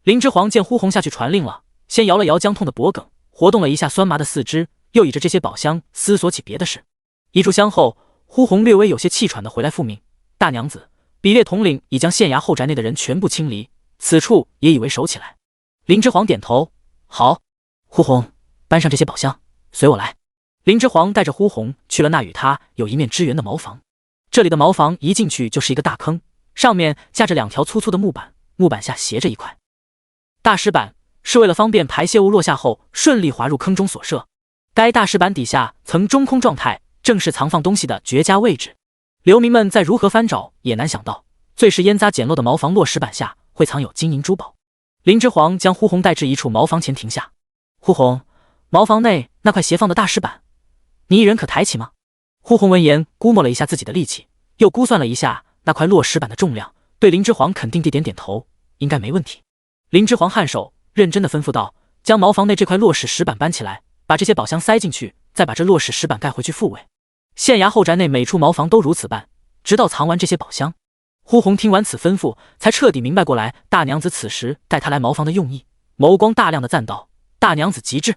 林之皇见呼红下去传令了，先摇了摇僵痛的脖颈，活动了一下酸麻的四肢，又倚着这些宝箱思索起别的事。一炷香后，呼红略微有些气喘的回来复命：“大娘子，比列统领已将县衙后宅内的人全部清离，此处也已为守起来。”林之皇点头：“好。呼红，搬上这些宝箱，随我来。”林之皇带着呼红去了那与他有一面之缘的茅房。这里的茅房一进去就是一个大坑，上面架着2条粗粗的木板，木板下斜着一块大石板，是为了方便排泄物落下后顺利滑入坑中所设。该大石板底下呈中空状态，正是藏放东西的绝佳位置。流民们再如何翻找，也难想到最是烟杂简陋的茅房落石板下会藏有金银珠宝。林之皇将呼红带至一处茅房前停下：“呼红，茅房内那块斜放的大石板，你一人可抬起吗？”呼红闻言估摸了一下自己的力气，又估算了一下那块落石板的重量，对林之皇肯定地点点头，应该没问题。林之皇颔首，认真地吩咐道：“将茅房内这块落石石板搬起来，把这些宝箱塞进去，再把这落石石板盖回去复位。县衙后宅内每处茅房都如此办，直到藏完这些宝箱。”呼红听完此吩咐，才彻底明白过来大娘子此时带他来茅房的用意，眸光大亮地赞道：“大娘子极致。”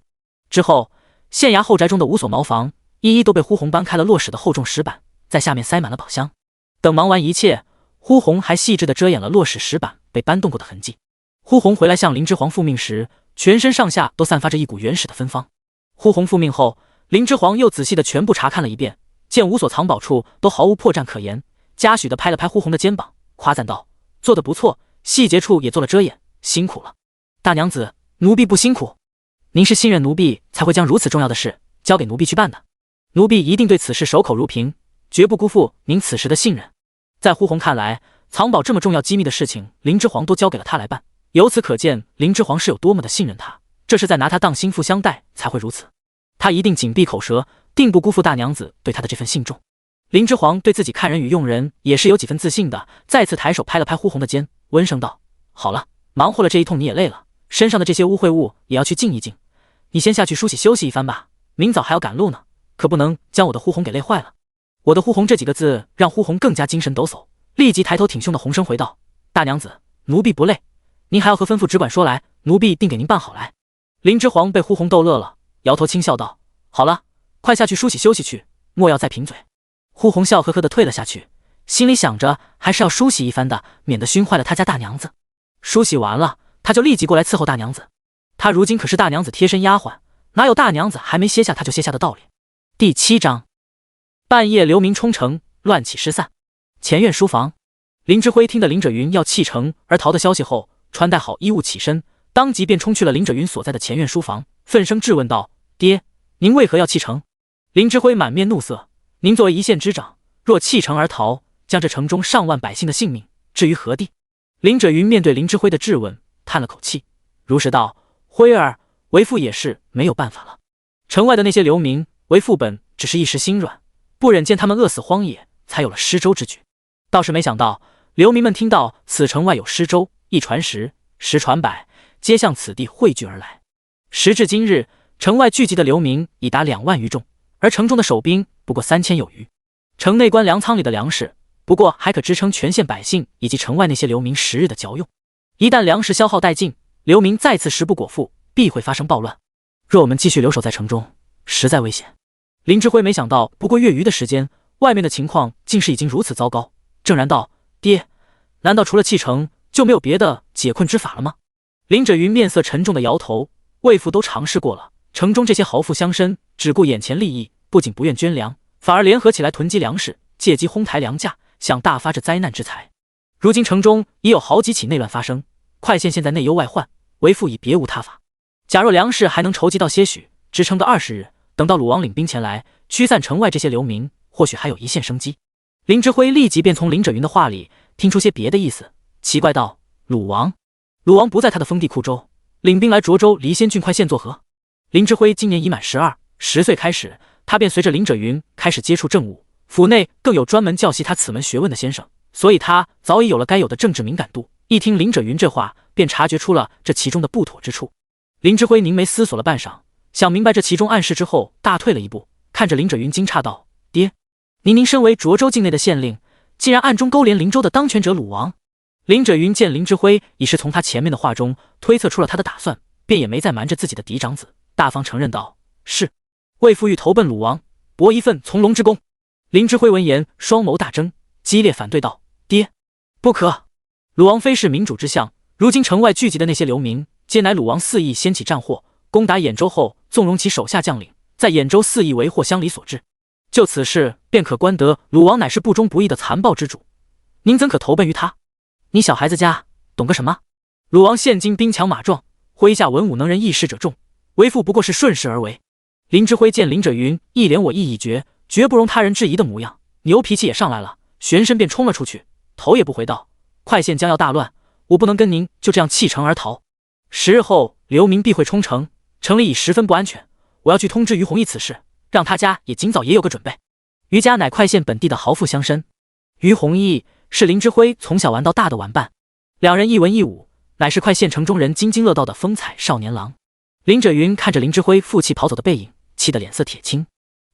之后，县衙后宅中的5所茅房一一都被呼红搬开了落石的厚重石板，在下面塞满了宝箱。等忙完一切，呼红还细致地遮掩了落石石板被搬动过的痕迹。呼红回来向林之皇复命时，全身上下都散发着一股原始的芬芳。呼红复命后，林之皇又仔细地全部查看了一遍，见5所藏宝处都毫无破绽可言，嘉许地拍了拍呼红的肩膀，夸赞道：“做得不错，细节处也做了遮掩，辛苦了。大娘子，奴婢不辛苦，您是信任奴婢才会将如此重要的事交给奴婢去办的，奴婢一定对此事守口如瓶，绝不辜负您此时的信任。”在呼红看来，藏宝这么重要机密的事情，林之皇都交给了他来办，由此可见林之皇是有多么的信任他，这是在拿他当心腹相待才会如此。他一定紧闭口舌，定不辜负大娘子对他的这份信重。林之皇对自己看人与用人也是有几分自信的，再次抬手拍了拍呼红的肩，温声道：“好了，忙活了这一通你也累了，身上的这些污秽物也要去净一净，你先下去梳洗休息一番吧，明早还要赶路呢，可不能将我的呼红给累坏了。”我的呼红这几个字让呼红更加精神抖擞，立即抬头挺胸的红声回道：“大娘子，奴婢不累，您还要和吩咐只管说来，奴婢定给您办好来。”林之皇被呼红逗乐了，摇头轻笑道：“好了，快下去梳洗休息去，莫要再贫嘴。”呼红笑呵呵地退了下去，心里想着还是要梳洗一番的，免得熏坏了他家大娘子。梳洗完了，他就立即过来伺候大娘子。他如今可是大娘子贴身丫鬟，哪有大娘子还没歇下他就歇下的道理。第7章，半夜流民冲城，乱起失散。前院书房，林之辉听得林者云要弃城而逃的消息后，穿戴好衣物起身，当即便冲去了林者云所在的前院书房，愤声质问道：“爹，您为何要弃城？”林之辉满面怒色：“您作为一县之长，若弃城而逃，将这城中上万百姓的性命置于何地？”林者云面对林之辉的质问，叹了口气，如实道：“辉儿，为父也是没有办法了。城外的那些流民，为父本只是一时心软，不忍见他们饿死荒野，才有了施粥之举。倒是没想到，流民们听到此城外有施粥，一传十，十传百，皆向此地汇聚而来。时至今日，城外聚集的流民已达2万余众，而城中的守兵不过3000有余。城内官粮仓里的粮食，不过还可支撑全县百姓以及城外那些流民10日的嚼用。一旦粮食消耗殆尽，流民再次食不果腹，必会发生暴乱。若我们继续留守在城中，实在危险。林之辉没想到，不过月余的时间，外面的情况竟是已经如此糟糕。正然道：“爹，难道除了弃城就没有别的解困之法了吗？”林者云面色沉重的摇头：“魏父都尝试过了，城中这些豪富乡绅只顾眼前利益，不仅不愿捐粮，反而联合起来囤积粮食，借机哄抬粮价，想大发这灾难之财。如今城中已有好几起内乱发生，快县现在内忧外患，为父已别无他法。假若粮食还能筹集到些许，支撑个20日，等到鲁王领兵前来，驱散城外这些流民，或许还有一线生机。”林之辉立即便从林者云的话里听出些别的意思，奇怪道：“鲁王不在他的封地库州，领兵来涿州离仙郡快县作何？”林之辉今年已满12，10岁开始，他便随着林者云开始接触政务，府内更有专门教习他此门学问的先生，所以他早已有了该有的政治敏感度。一听林者云这话，便察觉出了这其中的不妥之处。林之辉凝眉思索了半晌，想明白这其中暗示之后，大退了一步，看着林者云惊诧道：“爹，您身为涿州境内的县令，竟然暗中勾连灵州的当权者鲁王？”林者云见林之辉已是从他前面的话中推测出了他的打算，便也没再瞒着自己的嫡长子，大方承认道：“是，魏父欲投奔鲁王，博一份从龙之功。”林之辉闻言，双眸大睁，激烈反对道：“爹，不可！鲁王非是民主之相，如今城外聚集的那些流民，皆乃鲁王肆意掀起战祸，攻打兖州后，纵容其手下将领，在兖州肆意为祸乡里所致。就此事，便可观得鲁王乃是不忠不义的残暴之主。您怎可投奔于他？你小孩子家懂个什么？鲁王现今兵强马壮，麾下文武能人，议事者众，为父不过是顺势而为。”林之辉见林者云一脸我意已决，绝不容他人质疑的模样，牛脾气也上来了，旋身便冲了出去，头也不回道：“快县将要大乱，我不能跟您就这样弃城而逃。10日后流民必会冲城，城里已十分不安全，我要去通知于弘毅此事，让他家也尽早也有个准备。”于家乃快县本地的豪富乡绅，于弘毅是林之辉从小玩到大的玩伴，两人一文一武，乃是快县城中人津津乐道的风采少年郎。林者云看着林之辉负气跑走的背影，气得脸色铁青。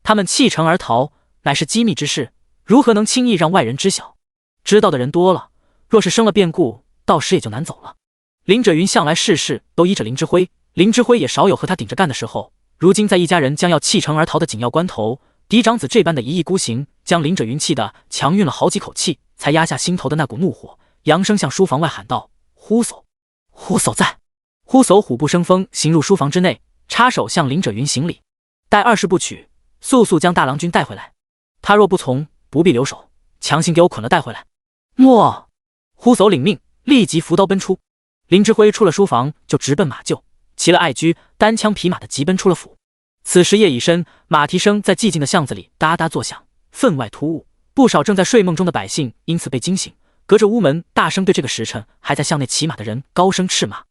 他们弃城而逃，乃是机密之事，如何能轻易让外人知晓？知道的人多了，若是生了变故，到时也就难走了。林者云向来事事都依着林之辉，林之辉也少有和他顶着干的时候，如今在一家人将要弃城而逃的紧要关头，嫡长子这般的一意孤行，将林者云气得强运了好几口气，才压下心头的那股怒火，扬声向书房外喊道：“呼叟，呼叟在！”呼叟虎步生风行入书房之内，插手向林者云行礼，待20不取，速速将大郎君带回来。他若不从，不必留守，强行给我捆了带回来。诺！呼叟领命，立即扶刀奔出。林之辉出了书房，就直奔马厩，骑了爱驹，单枪匹马的急奔出了府。此时夜已深，马蹄声在寂静的巷子里哒哒作响，分外突兀。不少正在睡梦中的百姓因此被惊醒，隔着屋门大声对这个时辰还在巷内骑马的人高声斥骂。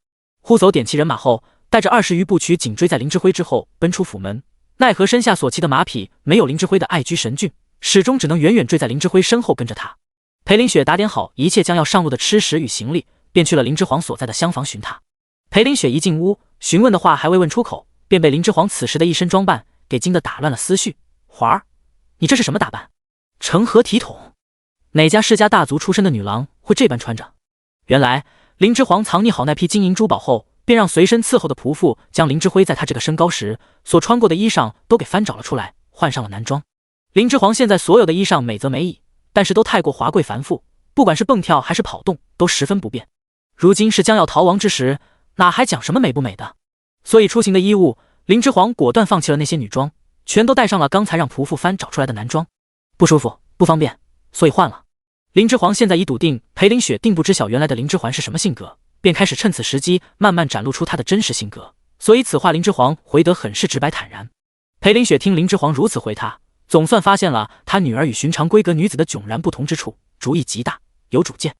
呼叟点骑人马后，带着20余步骑紧追在林之辉之后奔出府门。奈何身下所骑的马匹没有林之辉的爱驹神骏，始终只能远远追在林之辉身后跟着他。裴林雪打点好一切将要上路的吃食与行李，便去了林之皇所在的厢房寻他。裴林雪一进屋，询问的话还未问出口，便被林之皇此时的一身装扮给惊得打乱了思绪。华儿，你这是什么打扮？成何体统？哪家世家大族出身的女郎会这般穿着？原来林之皇藏匿好那批金银珠宝后，便让随身伺候的仆妇将林之辉在他这个身高时所穿过的衣裳都给翻找了出来，换上了男装。林之皇现在所有的衣裳美则美矣，但是都太过华贵繁复，不管是蹦跳还是跑动都十分不便。如今是将要逃亡之时，哪还讲什么美不美的？所以出行的衣物，林之皇果断放弃了那些女装，全都带上了刚才让仆妇翻找出来的男装。不舒服，不方便，所以换了。林之皇现在已笃定裴林雪定不知晓原来的林之环是什么性格，便开始趁此时机慢慢展露出他的真实性格，所以此话林之皇回得很是直白坦然。裴林雪听林之皇如此回他，总算发现了他女儿与寻常闺阁女子的迥然不同之处，主意极大，有主见。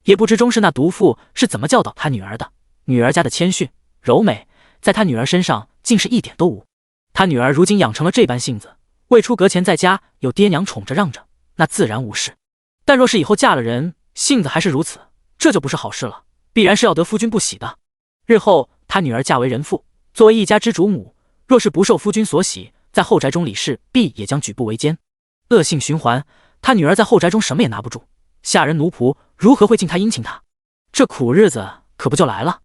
也不知中室那毒妇是怎么教导他女儿的，女儿家的谦逊柔美，在他女儿身上竟是一点都无。他女儿如今养成了这般性子，未出阁前在家有爹娘宠着让着，那自然无事。但若是以后嫁了人，性子还是如此，这就不是好事了，必然是要得夫君不喜的。日后他女儿嫁为人妇，作为一家之主母，若是不受夫君所喜，在后宅中理事必也将举步维艰，恶性循环。他女儿在后宅中什么也拿不住，下人奴仆如何会敬他殷勤他？这苦日子可不就来了？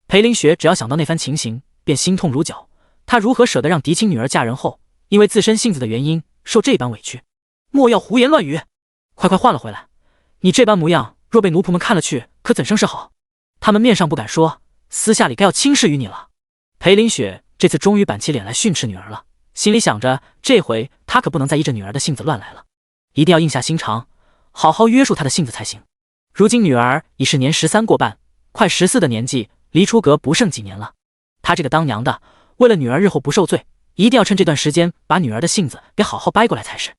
裴林雪只要想到那番情形，便心痛如绞。他如何舍得让嫡亲女儿嫁人后，因为自身性子的原因受这般委屈？莫要胡言乱语，快换了回来！你这般模样，若被奴仆们看了去，可怎生是好？他们面上不敢说，私下里该要轻视于你了。裴林雪这次终于板起脸来训斥女儿了，心里想着，这回她可不能再依着女儿的性子乱来了，一定要硬下心肠，好好约束她的性子才行。如今女儿已是年13过半，快14的年纪，离出阁不剩几年了。她这个当娘的，为了女儿日后不受罪，一定要趁这段时间把女儿的性子给好好掰过来才是。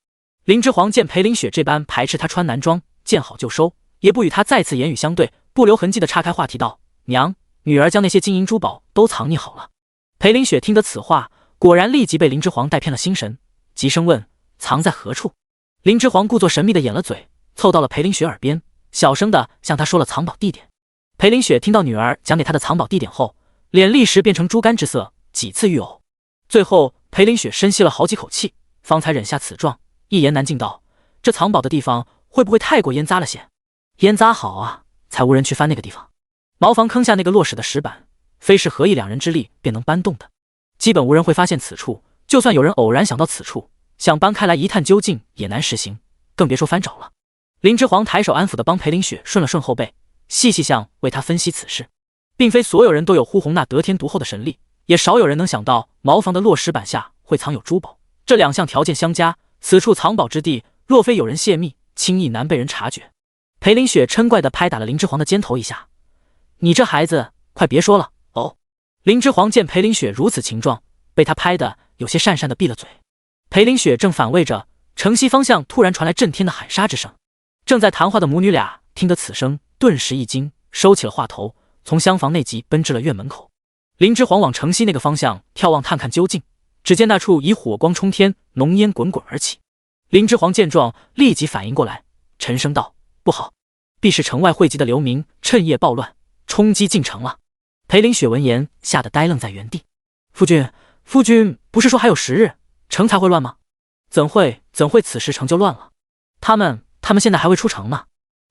林之皇见裴林雪这般排斥她穿男装，见好就收，也不与她再次言语相对，不留痕迹地岔开话题道：“娘，女儿将那些金银珠宝都藏匿好了。”裴林雪听得此话，果然立即被林之皇带偏了心神，急声问：“藏在何处？”林之皇故作神秘地掩了嘴，凑到了裴林雪耳边，小声地向她说了藏宝地点。裴林雪听到女儿讲给她的藏宝地点后，脸立时变成猪肝之色，几次欲呕。最后裴林雪深吸了好几口气，方才忍下此状，一言难尽道：“这藏宝的地方会不会太过烟杂了些？烟杂好啊，才无人去翻那个地方。茅房坑下那个落矢的石板，非是何一两人之力便能搬动的，基本无人会发现此处。就算有人偶然想到此处，想搬开来一探究竟也难实行，更别说翻找了。”林之皇抬手安抚地帮裴林雪顺了顺后背，细细向为他分析此事。并非所有人都有呼红那得天独厚的神力，也少有人能想到茅房的落石板下会藏有珠宝。这两项条件相加，此处藏宝之地，若非有人泄密，轻易难被人察觉。裴林雪嗔怪地拍打了林之皇的肩头一下：“你这孩子，快别说了哦！”林之皇见裴林雪如此情状，被他拍得有些讪讪地闭了嘴。裴林雪正反胃着，城西方向突然传来震天的喊杀之声。正在谈话的母女俩听得此声，顿时一惊，收起了话头，从厢房内急奔至了院门口。林之皇往城西那个方向眺望探看究竟，只见那处已火光冲天，浓烟滚滚而起。林之皇见状，立即反应过来，沉声道：“不好，必是城外汇集的流民趁夜暴乱，冲击进城了。”裴林雪闻言，吓得呆愣在原地。夫君不是说还有10日，城才会乱吗？怎会此时城就乱了？他们现在还未出城呢。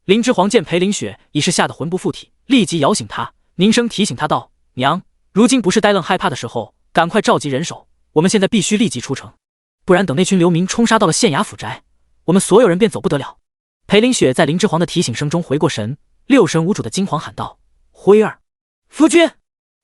林之皇见裴林雪已是吓得魂不附体，立即摇醒他，凝声提醒他道：“娘，如今不是呆愣害怕的时候，赶快召集人手，我们现在必须立即出城，不然等那群流民冲杀到了县衙府宅，我们所有人便走不得了。”裴林雪在林之皇的提醒声中回过神，六神无主的惊惶喊道：“辉儿，夫君！”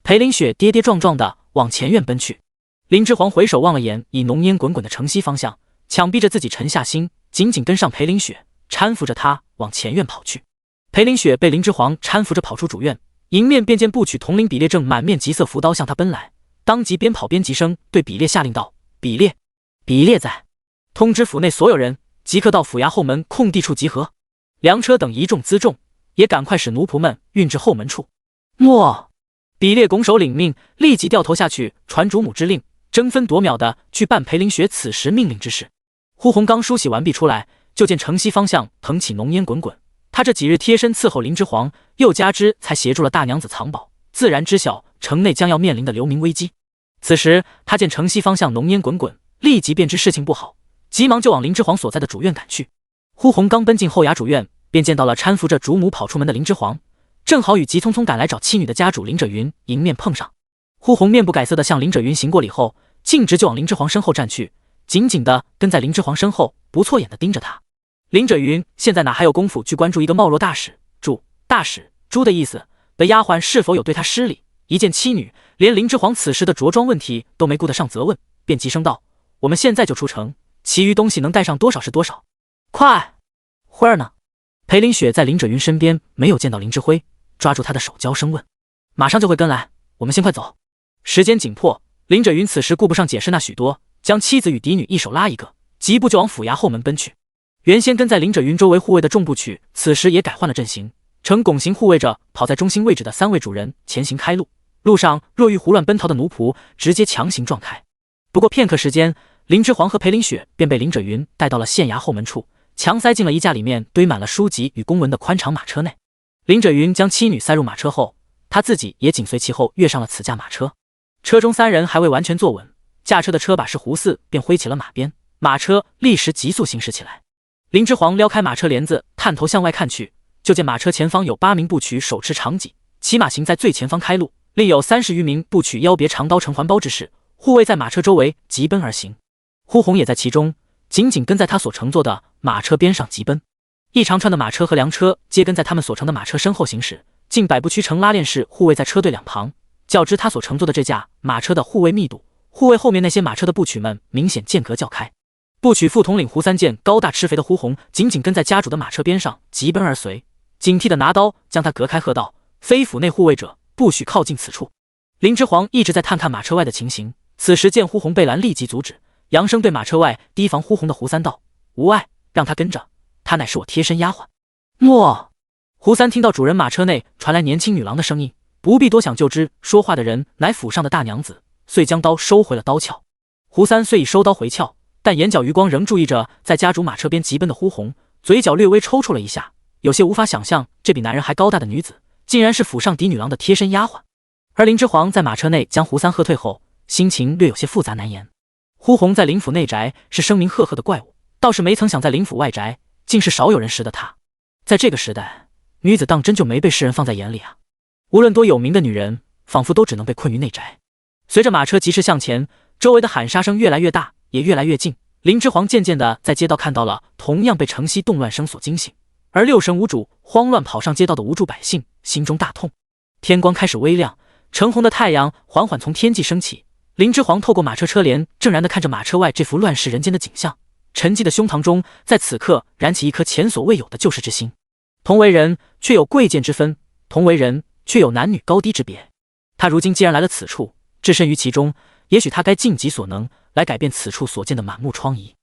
裴林雪跌跌撞撞地往前院奔去。林之皇回首望了眼已浓烟滚滚的城西方向，强逼着自己沉下心，紧紧跟上裴林雪，搀扶着她往前院跑去。裴林雪被林之皇搀扶着跑出主院，迎面便见部曲统领比列正满面疾色扶刀向他奔来，当即边跑边急声对比列下令道：“比列在，通知府内所有人，即刻到府衙后门空地处集合。粮车等一众辎重，也赶快使奴仆们运至后门处。”诺。比列拱手领命，立即掉头下去传主母之令，争分夺秒的去办裴林雪此时命令之事。呼红刚梳洗完毕出来，就见城西方向腾起浓烟滚滚。他这几日贴身伺候林之皇，又加之才协助了大娘子藏宝，自然知晓城内将要面临的流民危机。此时他见城西方向浓烟滚滚，立即便知事情不好，急忙就往林之皇所在的主院赶去。呼红刚奔进后衙主院，便见到了搀扶着主母跑出门的林之皇，正好与急匆匆赶来找妻女的家主林者云迎面碰上。呼红面不改色地向林者云行过礼后，径直就往林之皇身后站去，紧紧地跟在林之皇身后，不错眼地盯着他。林者云现在哪还有功夫去关注一个貌若大使猪的意思的丫鬟是否有对他失礼？一见妻女，连林之皇此时的着装问题都没顾得上责问，便急声道：“我们现在就出城，其余东西能带上多少是多少。快！辉儿呢？”裴林雪在林者云身边没有见到林之辉，抓住他的手娇声问：“马上就会跟来，我们先快走。”时间紧迫，林者云此时顾不上解释那许多，将妻子与嫡女一手拉一个，疾步就往府衙后门奔去。原先跟在林者云周围护卫的众部曲，此时也改换了阵型，呈拱形护卫着跑在中心位置的3位主人前行开路，路上若遇胡乱奔逃的奴仆，直接强行撞开。不过片刻时间，林之皇和裴林雪便被林者云带到了县衙后门处，强塞进了一架里面堆满了书籍与公文的宽敞马车内。林者云将妻女塞入马车后，他自己也紧随其后跃上了此架马车。车中3人还未完全坐稳，驾车的车把式胡四便挥起了马鞭，马车立时急速行驶起来。林之皇撩开马车帘子，探头向外看去，就见马车前方有8名部曲手持长戟，骑马行在最前方开路，另有30余名部曲腰别长刀成环包之势，护卫在马车周围急奔而行。呼红也在其中，紧紧跟在他所乘坐的马车边上疾奔。一长串的马车和粮车皆跟在他们所乘的马车身后行驶，近百步驱乘拉链式护卫在车队两旁，较之他所乘坐的这架马车的护卫密度，护卫后面那些马车的部曲们明显间隔较开。部曲副统领胡三见高大吃肥的胡红紧紧跟在家主的马车边上疾奔而随，警惕地拿刀将他隔开，喝道：“非府内护卫者，不许靠近此处。”林之煌一直在探看马车外的情形，此时见胡红被拦，立即阻止，扬声对马车外提防胡红的胡三道：“无碍，让他跟着，他乃是我贴身丫鬟。”诺。胡三听到主人马车内传来年轻女郎的声音，不必多想就知说话的人乃府上的大娘子，遂将刀收回了刀鞘。胡三虽已收刀回鞘，但眼角余光仍注意着在家主马车边疾奔的胡红，嘴角略微抽搐了一下，有些无法想象这比男人还高大的女子竟然是府上嫡女郎的贴身丫鬟。而林之煌在马车内将胡三喝退后，心情略有些复杂难言。胡红在林府内宅是声名赫赫的怪物，倒是没曾想在林府外宅竟是少有人识的他。在这个时代，女子当真就没被世人放在眼里啊！无论多有名的女人，仿佛都只能被困于内宅。随着马车疾驰向前，周围的喊杀声越来越大，也越来越近。林之煌渐渐地在街道看到了同样被城西动乱声所惊醒，而六神无主、慌乱跑上街道的无助百姓心中大痛。天光开始微亮，橙红的太阳缓缓从天际升起。林之煌透过马车车帘，正然地看着马车外这幅乱世人间的景象，沉寂的胸膛中在此刻燃起一颗前所未有的救世之心。同为人，却有贵贱之分；同为人，却有男女高低之别。他如今既然来了此处，置身于其中，也许他该尽己所能来改变此处所见的满目疮痍。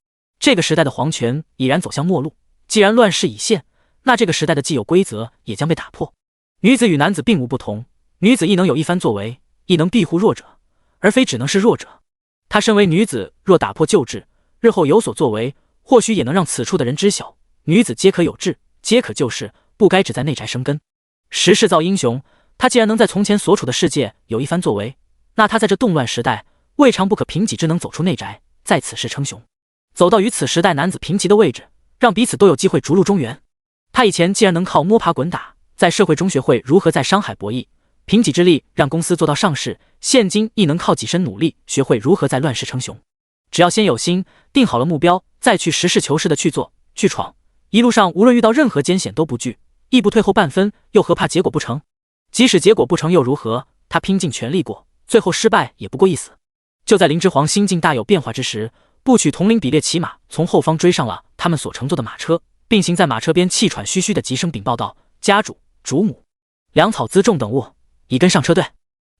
这个时代的皇权已然走向末路，既然乱世已现，那这个时代的既有规则也将被打破。女子与男子并无不同，女子亦能有一番作为，亦能庇护弱者，而非只能是弱者。她身为女子，若打破旧制，日后有所作为，或许也能让此处的人知晓，女子皆可有志，皆可救世，不该只在内宅生根。时势造英雄，她既然能在从前所处的世界有一番作为，那她在这动乱时代未尝不可凭己之能走出内宅，在此世称雄，走到与此时代男子平齐的位置，让彼此都有机会逐鹿中原。他以前既然能靠摸爬滚打，在社会中学会如何在商海博弈，凭己之力让公司做到上市，现今亦能靠己身努力，学会如何在乱世称雄。只要先有心，定好了目标，再去实事求是的去做去闯，一路上无论遇到任何艰险都不惧，亦不退后半分，又何怕结果不成？即使结果不成又如何？他拼尽全力过，最后失败也不过一死。就在林之煌心境大有变化之时，部曲统领比列骑马从后方追上了他们所乘坐的马车，并行在马车边气喘吁吁的急声禀报道：“家主、主母、粮草辎重等物已跟上车队。”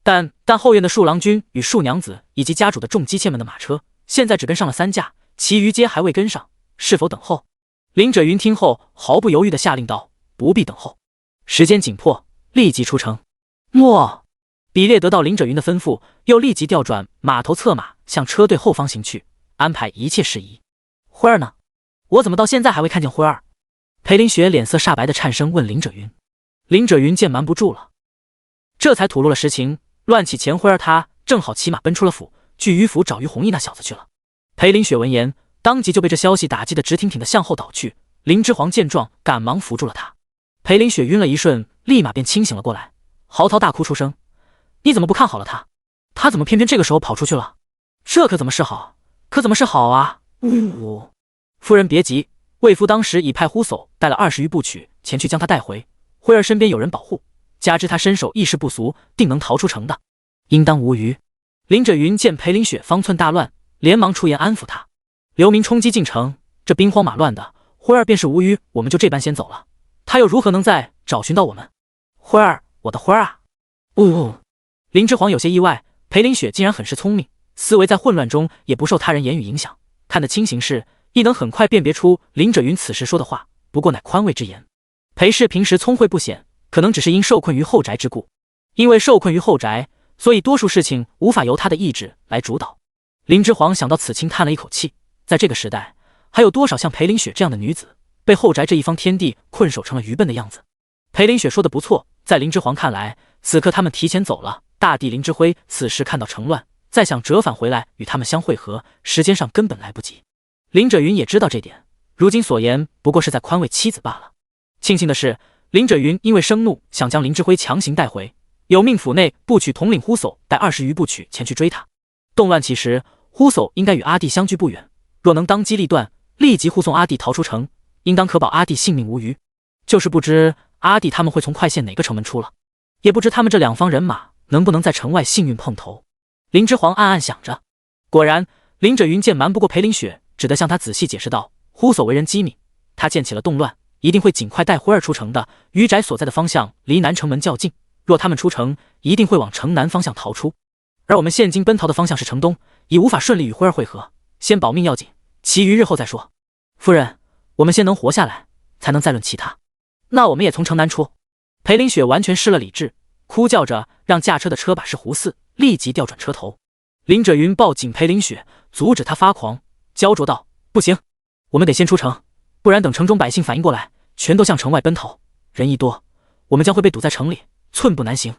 但后院的庶郎君与庶娘子以及家主的重机械们的马车，现在只跟上了3架，其余皆还未跟上，是否等候？林者云听后毫不犹豫地下令道：“不必等候，时间紧迫，立即出城。”诺。比列得到林者云的吩咐，又立即调转马头策马向车队后方行去，安排一切事宜。辉儿呢？我怎么到现在还未看见辉儿？裴林雪脸色煞白的颤声问林者云。林者云见瞒不住了，这才吐露了实情，乱起前辉儿他正好骑马奔出了府，去于府找于弘毅那小子去了。裴林雪闻言，当即就被这消息打击得直挺挺的向后倒去。林之煌见状，赶忙扶住了他。裴林雪晕了一瞬，立马便清醒了过来，嚎啕大哭出声：“你怎么不看好了他？他怎么偏偏这个时候跑出去了？这可怎么是好？可怎么是好啊？”呜！夫人别急，魏夫当时已派呼叟带了20余部曲前去将他带回，辉儿身边有人保护，加之他身手亦是不俗，定能逃出城的，应当无虞。林者云见裴林雪方寸大乱，连忙出言安抚他：“流民冲击进城，这兵荒马乱的，辉儿便是无虞，我们就这般先走了，他又如何能再找寻到我们？辉儿，我的辉儿啊！”呜！林之煌有些意外，裴林雪竟然很是聪明，思维在混乱中也不受他人言语影响，看得清形势，亦能很快辨别出林者云此时说的话不过乃宽慰之言。裴氏平时聪慧不显，可能只是因受困于后宅之故，因为受困于后宅，所以多数事情无法由他的意志来主导。林之煌想到此情，叹了一口气，在这个时代，还有多少像裴林雪这样的女子，被后宅这一方天地困守成了愚笨的样子？裴林雪说的不错，在林之煌看来，此刻他们提前走了，大帝林之辉此时看到城乱，再想折返回来与他们相会合，时间上根本来不及。林者云也知道这点，如今所言不过是在宽慰妻子罢了。庆幸的是，林者云因为生怒，想将林之辉强行带回，有命府内部曲统领呼叟带20余部曲前去追他。动乱起时，呼叟应该与阿弟相距不远，若能当机立断，立即护送阿弟逃出城，应当可保阿弟性命无虞。就是不知阿弟他们会从快县哪个城门出了，也不知他们这两方人马能不能在城外幸运碰头。林之皇暗暗想着。果然，林者云见瞒不过裴林雪，只得向他仔细解释道：忽所为人机敏，他见起了动乱，一定会尽快带忽儿出城的。余宅所在的方向离南城门较近，若他们出城，一定会往城南方向逃出。而我们现今奔逃的方向是城东，已无法顺利与忽儿会合，先保命要紧，其余日后再说。夫人，我们先能活下来，才能再论其他。那我们也从城南出。裴林雪完全失了理智，哭叫着让驾车的车把式胡四立即调转车头。林者云抱紧裴林雪，阻止他发狂，焦灼道：不行，我们得先出城，不然等城中百姓反应过来，全都向城外奔逃，人一多，我们将会被堵在城里，寸步难行。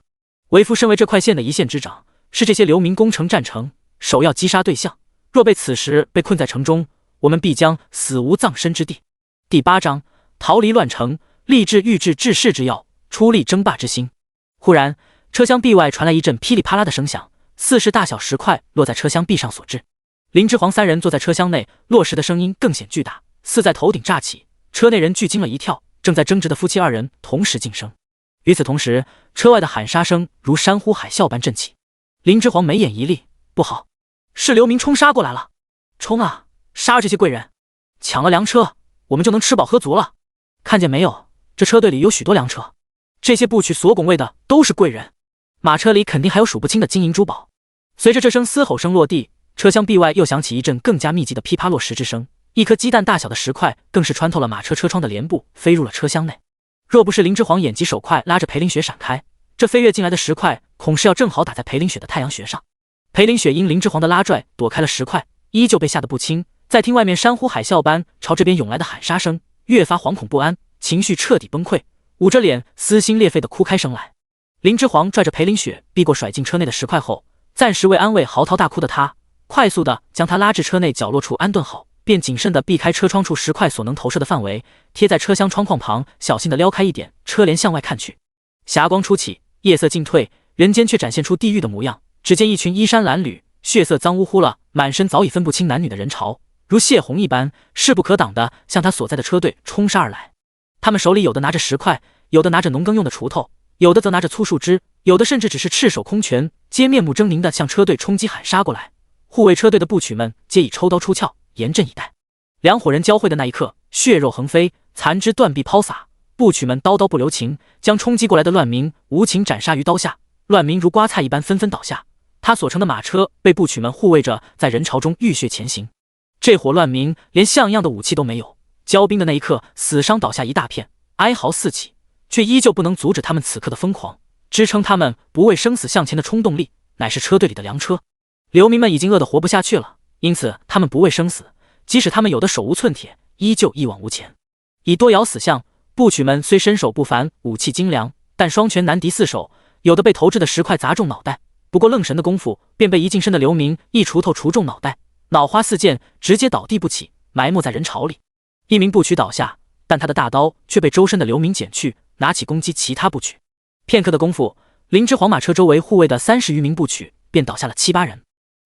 为夫身为这块县的一县之长，是这些流民攻城占城首要击杀对象，若被此时被困在城中，我们必将死无葬身之地。第8章逃离乱城，立志预治治世之要，出力争霸之心。忽然，车厢壁外传来一阵噼里啪啦的声响，40大小石块落在车厢壁上所致。林之皇三人坐在车厢内，落石的声音更显巨大，似在头顶炸起。车内人俱惊了一跳，正在争执的夫妻二人同时噤声。与此同时，车外的喊杀声如山呼海啸般震起。林之皇眉眼一厉，不好，是流民冲杀过来了！冲啊，杀了这些贵人，抢了粮车，我们就能吃饱喝足了。看见没有，这车队里有许多粮车，这些部曲所拱卫的都是贵人，马车里肯定还有数不清的金银珠宝。随着这声嘶吼声落地，车厢壁外又响起一阵更加密集的噼啪落石之声，一颗鸡蛋大小的石块更是穿透了马车车窗的帘布，飞入了车厢内。若不是林之皇眼疾手快，拉着裴林雪闪开，这飞跃进来的石块恐是要正好打在裴林雪的太阳穴上。裴林雪因林之皇的拉拽躲开了石块，依旧被吓得不轻，再听外面山呼海啸般朝这边涌来的喊杀声，越发惶恐不安，情绪彻底崩溃，捂着脸撕心裂肺地哭开声来。林之皇拽着裴林雪避过甩进车内的石块后，暂时为安慰嚎啕大哭的他，快速地将他拉至车内角落处安顿好，便谨慎地避开车窗处石块所能投射的范围，贴在车厢窗框旁，小心地撩开一点车帘向外看去。霞光初起，夜色尽退，人间却展现出地狱的模样。只见一群衣衫褴褛、血色脏污乎了、满身早已分不清男女的人潮，如泄洪一般，势不可挡地向他所在的车队冲杀而来。他们手里有的拿着石块，有的拿着农耕用的锄头，有的则拿着粗树枝，有的甚至只是赤手空拳，皆面目狰狞地向车队冲击喊杀过来。护卫车队的部曲们皆已抽刀出鞘，严阵以待。两伙人交汇的那一刻，血肉横飞，残肢断臂抛洒，部曲们刀刀不留情，将冲击过来的乱民无情斩杀于刀下。乱民如刮菜一般纷纷倒下，他所乘的马车被部曲们护卫着，在人潮中浴血前行。这伙乱民连像样的武器都没有，交兵的那一刻，死伤倒下一大片，哀嚎四起，却依旧不能阻止他们此刻的疯狂。支撑他们不畏生死向前的冲动力，乃是车队里的粮车。流民们已经饿得活不下去了，因此他们不畏生死，即使他们有的手无寸铁，依旧一往无前。以多咬死相，部曲们虽身手不凡，武器精良，但双拳难敌四手，有的被投掷的石块砸中脑袋，不过愣神的功夫，便被一近身的流民一锄头锄中脑袋，脑花四溅，直接倒地不起，埋没在人潮里。一名部曲倒下，但他的大刀却被周身的流民捡去，拿起攻击其他部曲。片刻的功夫，林之皇马车周围护卫的30余名部曲便倒下了7、8人。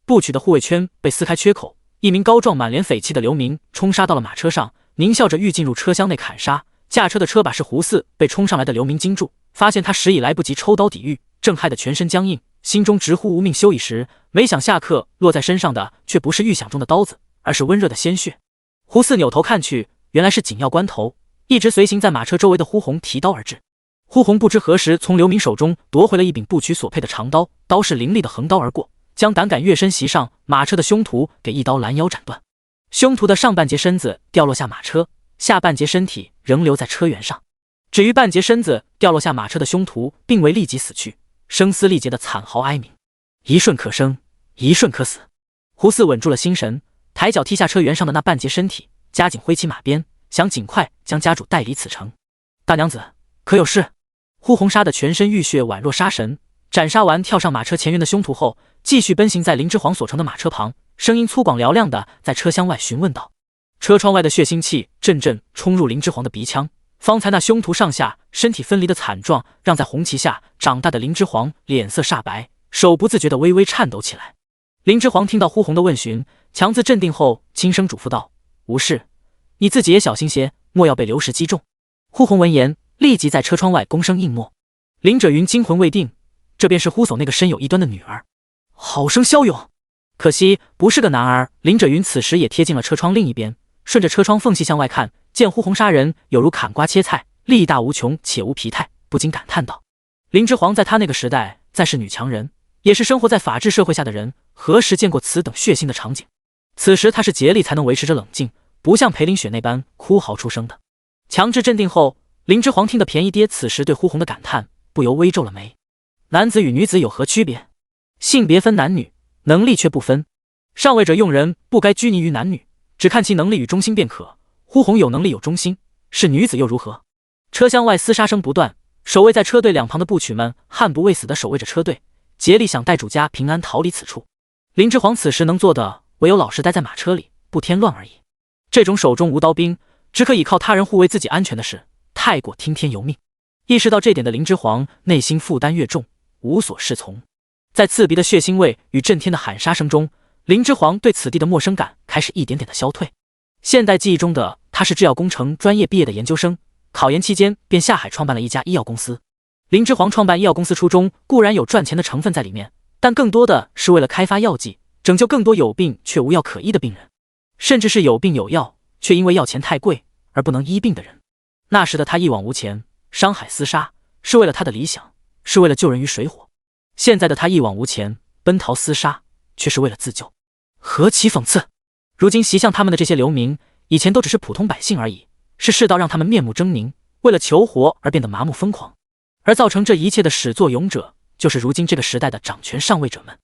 部曲的护卫圈被撕开缺口，一名高壮满脸匪气的流民冲杀到了马车上，狞笑着欲进入车厢内砍杀。驾车的车把式胡四被冲上来的流民惊住，发现他时已来不及抽刀抵御，正害得全身僵硬，心中直呼无命休矣时，没想下刻落在身上的却不是预想中的刀子，而是温热的鲜血。胡四扭头看去，原来是紧要关头，一直随行在马车周围的呼红提刀而至。呼红不知何时从流民手中夺回了一柄部曲所配的长刀，刀势凌厉的横刀而过，将胆敢跃身袭上马车的凶徒给一刀拦腰斩断。凶徒的上半截身子掉落下马车，下半截身体仍留在车辕上。至于半截身子掉落下马车的凶徒，并未立即死去，声嘶力竭的惨嚎哀鸣，一瞬可生，一瞬可死。胡四稳住了心神，抬脚踢下车辕上的那半截身体，加紧挥起马鞭，想尽快将家主带离此城。大娘子，可有事？呼红杀得全身浴血，宛若杀神。斩杀完跳上马车前缘的凶徒后，继续奔行在林之皇所乘的马车旁，声音粗犷嘹亮的在车厢外询问道。车窗外的血腥气阵阵冲入林之皇的鼻腔，方才那凶徒上下身体分离的惨状，让在红旗下长大的林之皇脸色煞白，手不自觉地微微颤抖起来。林之皇听到呼红的问询，强自镇定后，轻声嘱咐道：“无事，你自己也小心些，莫要被流石击中。”呼红闻言，立即在车窗外躬声应诺。林者云惊魂未定，这便是呼叟那个身有异端的女儿，好生骁勇。可惜不是个男儿。林者云此时也贴近了车窗另一边，顺着车窗缝隙向外看，见呼红杀人有如砍瓜切菜，力大无穷且无疲态，不禁感叹道：林之皇在他那个时代再是女强人，也是生活在法治社会下的人，何时见过此等血腥的场景？此时他是竭力才能维持着冷静，不像裴林雪那般哭嚎出声的。强制镇定后，林之皇听得便宜爹此时对呼红的感叹，不由微皱了眉。男子与女子有何区别？性别分男女，能力却不分。上位者用人不该拘泥于男女，只看其能力与忠心便可。呼红有能力有忠心，是女子又如何？车厢外厮杀声不断，守卫在车队两旁的部曲们悍不畏死地守卫着车队，竭力想带主家平安逃离此处。林之皇此时能做的唯有老实待在马车里，不添乱而已。这种手中无刀兵，只可以靠他人护卫自己安全的事，太过听天由命。意识到这点的林之皇内心负担越重，无所适从。在刺鼻的血腥味与震天的喊杀声中，林之皇对此地的陌生感开始一点点的消退。现代记忆中的他是制药工程专业毕业的研究生，考研期间便下海创办了一家医药公司。林之皇创办医药公司初衷固然有赚钱的成分在里面，但更多的是为了开发药剂，拯救更多有病却无药可医的病人，甚至是有病有药却因为药钱太贵而不能医病的人。那时的他一往无前，商海厮杀是为了他的理想，是为了救人于水火。现在的他一往无前，奔逃厮杀却是为了自救，何其讽刺！如今袭向他们的这些流民，以前都只是普通百姓而已，是世道让他们面目狰狞，为了求活而变得麻木疯狂，而造成这一切的始作俑者，就是如今这个时代的掌权上位者们。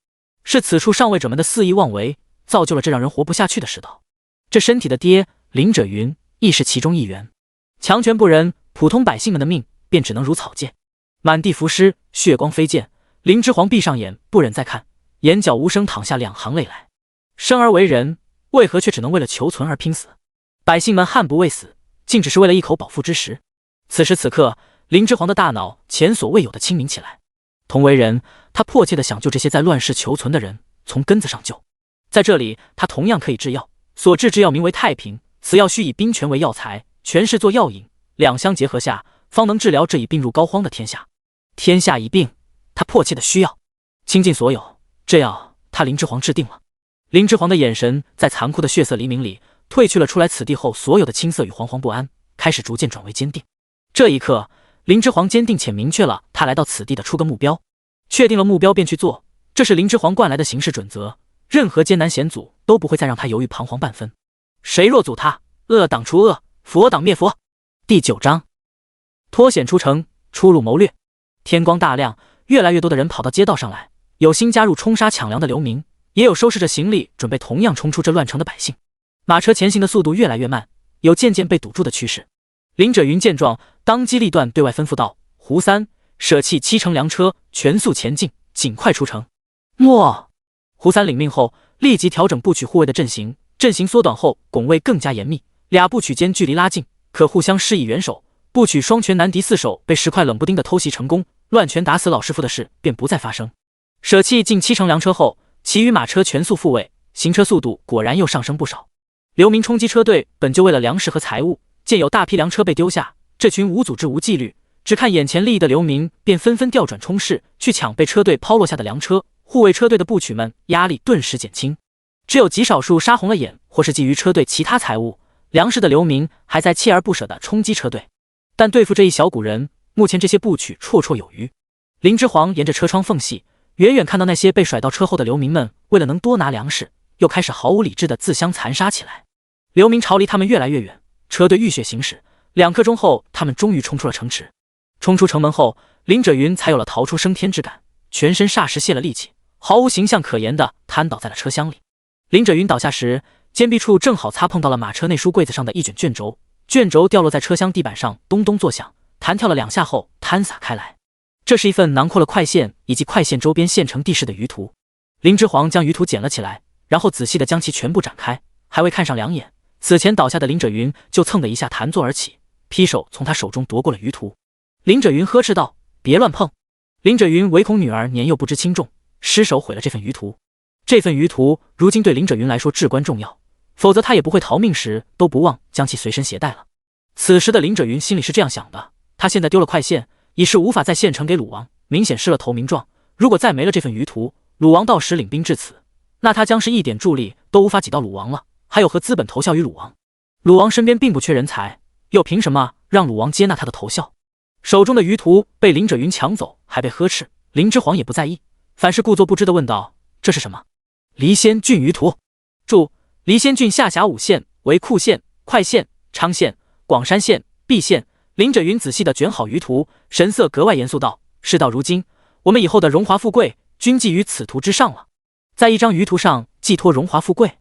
是此处上位者们的肆意妄为，造就了这让人活不下去的世道。这身体的爹林者云亦是其中一员。强权不仁，普通百姓们的命便只能如草芥。满地浮尸，血光飞溅，林之皇闭上眼，不忍再看，眼角无声淌下两行泪来。生而为人，为何却只能为了求存而拼死？百姓们悍不畏死，竟只是为了一口饱腹之食。此时此刻，林之皇的大脑前所未有的清明起来。同为人，他迫切地想救这些在乱世求存的人，从根子上救。在这里，他同样可以制药，所制之药名为太平，此药需以冰泉为药材，全是做药引，两相结合下，方能治疗这已病入膏肓的天下。天下一病，他迫切的需要，倾尽所有，这药他林之皇制定了。林之皇的眼神在残酷的血色黎明里褪去了出来此地后所有的青涩与惶惶不安，开始逐渐转为坚定。这一刻，林之皇坚定且明确了他来到此地的出个目标，确定了目标便去做，这是林之皇惯来的行事准则，任何艰难险阻都不会再让他犹豫彷徨半分。谁若阻他，恶党除恶，佛党灭佛。第9章，脱险出城，出入谋略。天光大亮，越来越多的人跑到街道上来，有新加入冲杀抢粮的流民，也有收拾着行李准备同样冲出这乱城的百姓。马车前行的速度越来越慢，有渐渐被堵住的趋势。林者云见状，当机立断对外吩咐道：胡三，舍弃7乘粮车，全速前进，尽快出城。诺。胡三领命后，立即调整部曲护卫的阵型，阵型缩短后，拱卫更加严密，俩部曲间距离拉近，可互相施以援手。部曲双拳难敌4手被10块冷不丁的偷袭成功，乱拳打死老师傅的事便不再发生。舍弃近7乘粮车后，其余马车全速复位，行车速度果然又上升不少。流民冲击车队本就为了粮食和财物，见有大批粮车被丢下，这群无组织无纪律，只看眼前利益的流民便纷纷调转冲势去抢被车队抛落下的粮车，护卫车队的部曲们压力顿时减轻。只有极少数杀红了眼或是觊觎车队其他财物、粮食的流民还在锲而不舍地冲击车队，但对付这一小股人，目前这些部曲绰绰有余。林之皇沿着车窗缝隙，远远看到那些被甩到车后的流民们，为了能多拿粮食，又开始毫无理智地自相残杀起来。流民朝离他们越来越远，车队浴血行驶，2刻钟后，他们终于冲出了城池。冲出城门后，林者云才有了逃出升天之感，全身霎时泄了力气，毫无形象可言地瘫倒在了车厢里。林者云倒下时，肩臂处正好擦碰到了马车内书柜子上的一卷卷轴，卷轴掉落在车厢地板上，咚咚作响，弹跳了2下后摊洒开来。这是一份囊括了快线以及快线周边县城地势的舆图。林之皇将舆图捡了起来，然后仔细地将其全部展开，还未看上2眼，此前倒下的林者云就蹭的一下弹坐而起，劈手从他手中夺过了舆图。林者云呵斥道：别乱碰！林者云唯恐女儿年幼不知轻重，失手毁了这份舆图。这份舆图如今对林者云来说至关重要，否则他也不会逃命时都不忘将其随身携带了。此时的林者云心里是这样想的，他现在丢了快线，已是无法再献城给鲁王，明显失了投名状。如果再没了这份余图，鲁王到时领兵至此，那他将是一点助力都无法给到鲁王了，还有何资本投效于鲁王？鲁王身边并不缺人才，又凭什么让鲁王接纳他的投效？手中的余图被林者云抢走，还被呵斥，林之皇也不在意，凡事故作不知地问道：“这是什么？”离仙郡余图。注：离仙郡下辖5县，为库县、快县、昌县、广山县、毕县。林者云仔细地卷好余图，神色格外严肃道：“事到如今，我们以后的荣华富贵均寄于此图之上了。在一张余图上寄托荣华富贵，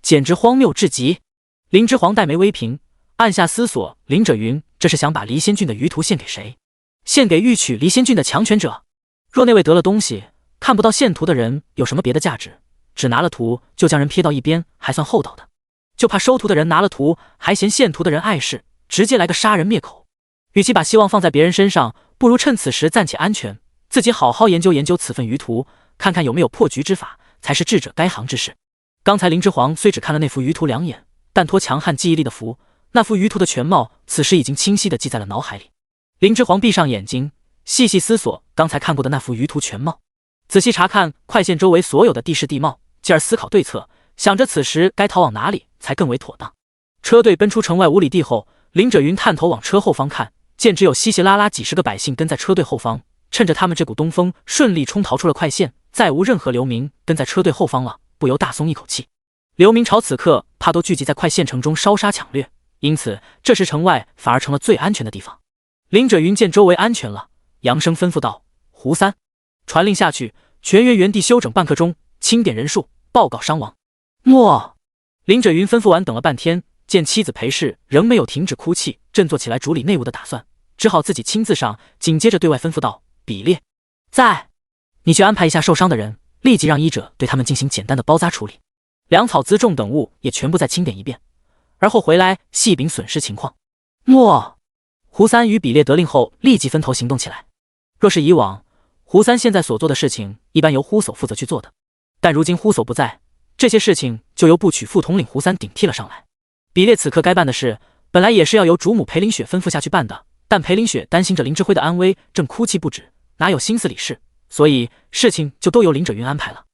简直荒谬至极。”林之皇黛眉微颦，暗下思索：林者云这是想把离仙郡的余图献给谁？献给欲取离仙郡的强权者？若那位得了东西，看不到献图的人有什么别的价值，只拿了图就将人撇到一边，还算厚道的。就怕收图的人拿了图，还嫌献图的人碍事，直接来个杀人灭口。与其把希望放在别人身上，不如趁此时暂且安全，自己好好研究研究此份余图，看看有没有破局之法，才是智者该行之事。刚才林之皇虽只看了那幅余图2眼，但托强悍记忆力的福，那幅余图的全貌此时已经清晰地记在了脑海里。林之皇闭上眼睛，细细思索刚才看过的那幅余图全貌，仔细查看快县周围所有的地势地貌，继而思考对策，想着此时该逃往哪里才更为妥当。车队奔出城外5里地后，林者云探头往车后方看，见只有稀稀拉拉几十个百姓跟在车队后方，趁着他们这股东风，顺利冲逃出了快县，再无任何流民跟在车队后方了，不由大松一口气。流民朝此刻怕都聚集在快县城中烧杀抢掠，因此这时城外反而成了最安全的地方。林者云见周围安全了，扬声吩咐道：“胡三，传令下去，全员原地休整半刻钟，清点人数，报告伤亡。”诺。林者云吩咐完，等了半天，见妻子裴氏仍没有停止哭泣，振作起来处理内务的打算，只好自己亲自上，紧接着对外吩咐道：“比列，在，你去安排一下受伤的人，立即让医者对他们进行简单的包扎处理，粮草辎重等物也全部再清点一遍，而后回来细禀损失情况。”诺。胡三与比列得令后，立即分头行动起来。若是以往，胡三现在所做的事情一般由呼叟负责去做的，但如今呼叟不在，这些事情就由部曲副统领胡三顶替了上来。比列此刻该办的事，本来也是要由主母裴林雪吩咐下去办的，但裴林雪担心着林之辉的安危，正哭泣不止，哪有心思理事，所以事情就都由林者云安排了。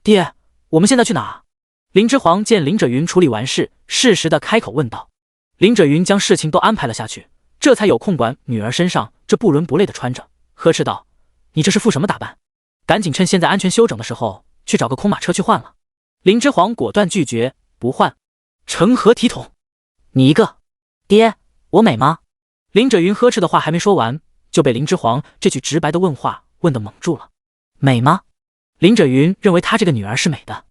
爹，我们现在去哪？林之皇见林者云处理完事，适时的开口问道。林者云将事情都安排了下去，这才有空管女儿身上这不伦不类的穿着，呵斥道：“你这是负什么打扮？赶紧趁现在安全休整的时候，去找个空马车去换了。”林之皇果断拒绝：“不换，成何体统？你一个！爹，我美吗？”林者云呵斥的话还没说完，就被林之皇这句直白的问话问得懵住了。美吗？林者云认为他这个女儿是美的，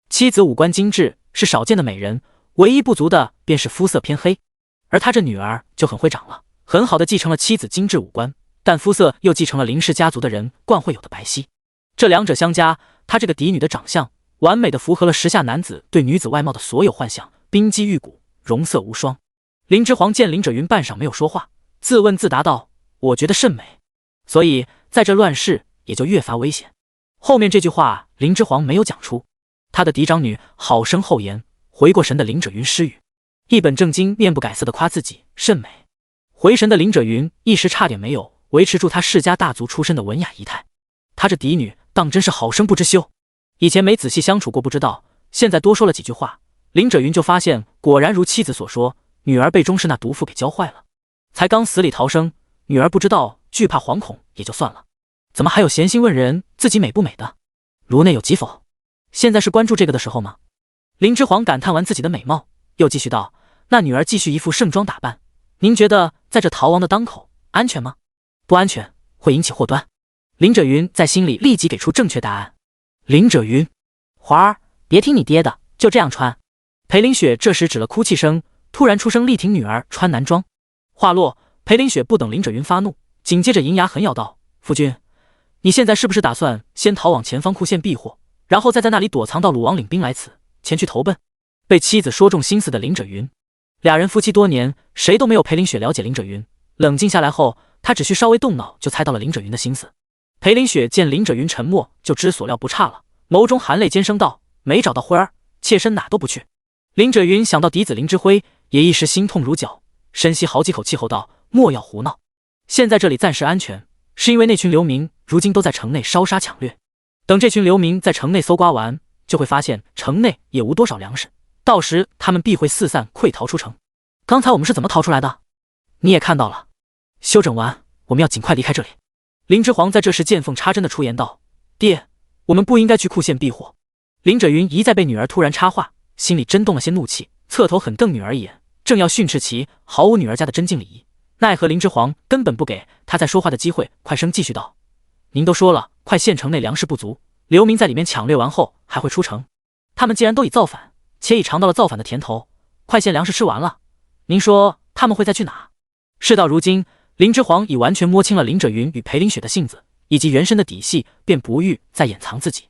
妻子五官精致，是少见的美人，唯一不足的便是肤色偏黑，而他这女儿就很会长了，很好的继承了妻子精致五官，但肤色又继承了林氏家族的人惯会有的白皙。这两者相加，他这个嫡女的长相完美的符合了时下男子对女子外貌的所有幻想，冰肌玉骨，容色无双。林之皇见林者云半晌没有说话，自问自答道：“我觉得甚美，所以在这乱世也就越发危险。”后面这句话林之皇没有讲出，他的嫡长女好生厚颜，回过神的林者云失语，一本正经面不改色的夸自己甚美。回神的林者云一时差点没有维持住他世家大族出身的文雅仪态，他这嫡女当真是好生不知羞。以前没仔细相处过不知道，现在多说了几句话，林者云就发现果然如妻子所说，女儿被钟氏那毒妇给教坏了。才刚死里逃生，女儿不知道惧怕惶恐也就算了，怎么还有闲心问人自己美不美的？颅内有疾否？现在是关注这个的时候吗？林之皇感叹完自己的美貌，又继续道：“那女儿继续一副盛装打扮，您觉得在这逃亡的当口安全吗？不安全，会引起祸端。”林者云在心里立即给出正确答案。林者云，华儿，别听你爹的，就这样穿。裴林雪这时止了哭泣声，突然出声力挺女儿穿男装。话落，裴林雪不等林者云发怒，紧接着银牙狠咬道：“夫君，你现在是不是打算先逃往前方库县避祸，然后再在那里躲藏到鲁王领兵来此，前去投奔？”被妻子说中心思的林者云，俩人夫妻多年，谁都没有裴林雪了解林者云。冷静下来后，他只需稍微动脑就猜到了林者云的心思。裴林雪见林者云沉默，就知所料不差了，眸中含泪尖声道：“没找到辉儿，妾身哪都不去。”林者云想到嫡子林之辉，也一时心痛如绞，深吸好几口气后道：“莫要胡闹！现在这里暂时安全，是因为那群流民如今都在城内烧杀抢掠。等这群流民在城内搜刮完，就会发现城内也无多少粮食，到时他们必会四散溃逃出城。刚才我们是怎么逃出来的？你也看到了。休整完，我们要尽快离开这里。”林之煌在这时见缝插针的出言道：“爹，我们不应该去库县避祸。”林者云一再被女儿突然插话，心里真动了些怒气，侧头狠瞪女儿一眼，正要训斥其毫无女儿家的真敬礼仪，奈何林之煌根本不给他再说话的机会，快声继续道：“您都说了，快县城内粮食不足，流民在里面抢掠完后还会出城。他们既然都已造反，且已尝到了造反的甜头，快县粮食吃完了，您说他们会再去哪？”事到如今，林之煌已完全摸清了林者云与裴林雪的性子以及原身的底细，便不欲再掩藏自己。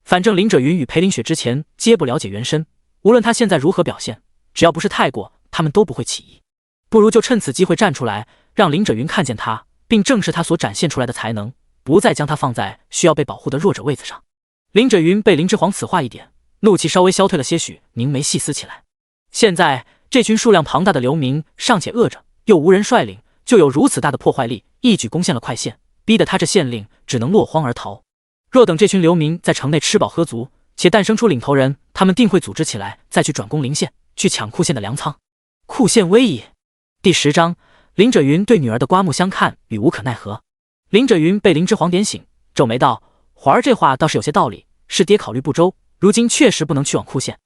反正林者云与裴林雪之前皆不了解原身，无论他现在如何表现，只要不是太过，他们都不会起疑。不如就趁此机会站出来，让林者云看见他，并正视他所展现出来的才能，不再将他放在需要被保护的弱者位子上。林者云被林之煌此话一点，怒气稍微消退了些许，凝眉细思起来。现在这群数量庞大的流民尚且饿着，又无人率领，就有如此大的破坏力，一举攻陷了快县，逼得他这县令只能落荒而逃。若等这群流民在城内吃饱喝足，且诞生出领头人，他们定会组织起来，再去转攻临县，去抢库县的粮仓。库县危矣。第10章，林者云对女儿的刮目相看与无可奈何。林者云被林之煌点醒，皱眉道：“环儿这话倒是有些道理，是爹考虑不周，如今确实不能去往库县。”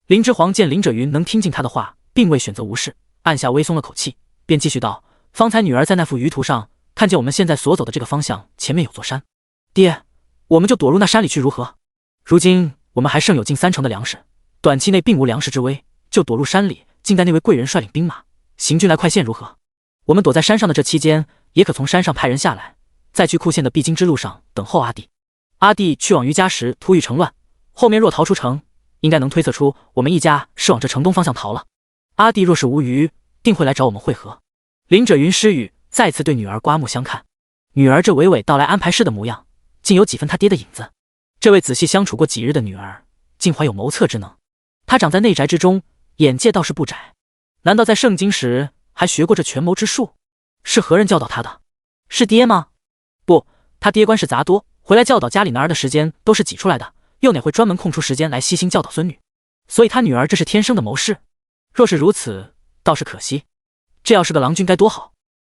林之煌见林者云能听进他的话，并未选择无视，按下微松了口气，便继续道：“方才女儿在那幅舆图上看见我们现在所走的这个方向前面有座山，爹，我们就躲入那山里去如何？如今我们还剩有近3成的粮食，短期内并无粮食之危，就躲入山里，静待那位贵人率领兵马行军来快县如何？我们躲在山上的这期间，也可从山上派人下来，再去库县的必经之路上等候阿弟。阿弟去往余家时突遇城乱，后面若逃出城，应该能推测出我们一家是往这城东方向逃了。阿弟若是无虞，定会来找我们会合。”林者云失语，再次对女儿刮目相看。女儿这娓娓道来安排事的模样，竟有几分他爹的影子。这位仔细相处过几日的女儿，竟怀有谋策之能。她长在内宅之中，眼界倒是不窄。难道在盛京时还学过这权谋之术？是何人教导她的？是爹吗？不，他爹官事杂多，回来教导家里男儿的时间都是挤出来的，又哪会专门空出时间来悉心教导孙女？所以他女儿这是天生的谋士。若是如此，倒是可惜。这要是个郎君该多好。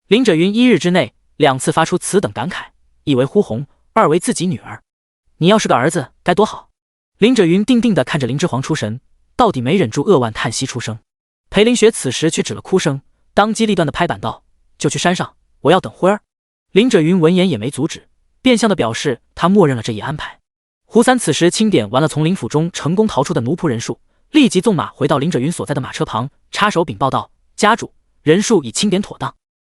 林者云1日之内2次发出此等感慨，一为呼红，二为自己女儿。你要是个儿子该多好。林者云定定地看着林之煌出神，到底没忍住扼腕叹息出声。裴林雪此时却止了哭声，当机立断地拍板道：“就去山上，我要等会儿。”林者云闻言也没阻止，变相地表示他默认了这一安排。胡三此时清点完了从林府中成功逃出的奴仆人数，立即纵马回到林者云所在的马车旁，插手禀报道：“家主，人数已清点妥当。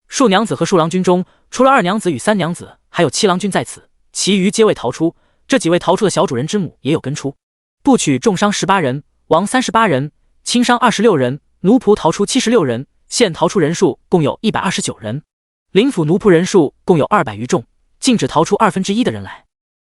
数娘子和数郎君中，除了2娘子与3娘子，还有7郎君在此，其余皆未逃出。这几位逃出的小主人之母也有跟出，部曲重伤18人，亡38人，轻伤26人，奴仆逃出76人，现逃出人数共有129人。林府奴仆人数共有200余众，竟只逃出1/2的人来。”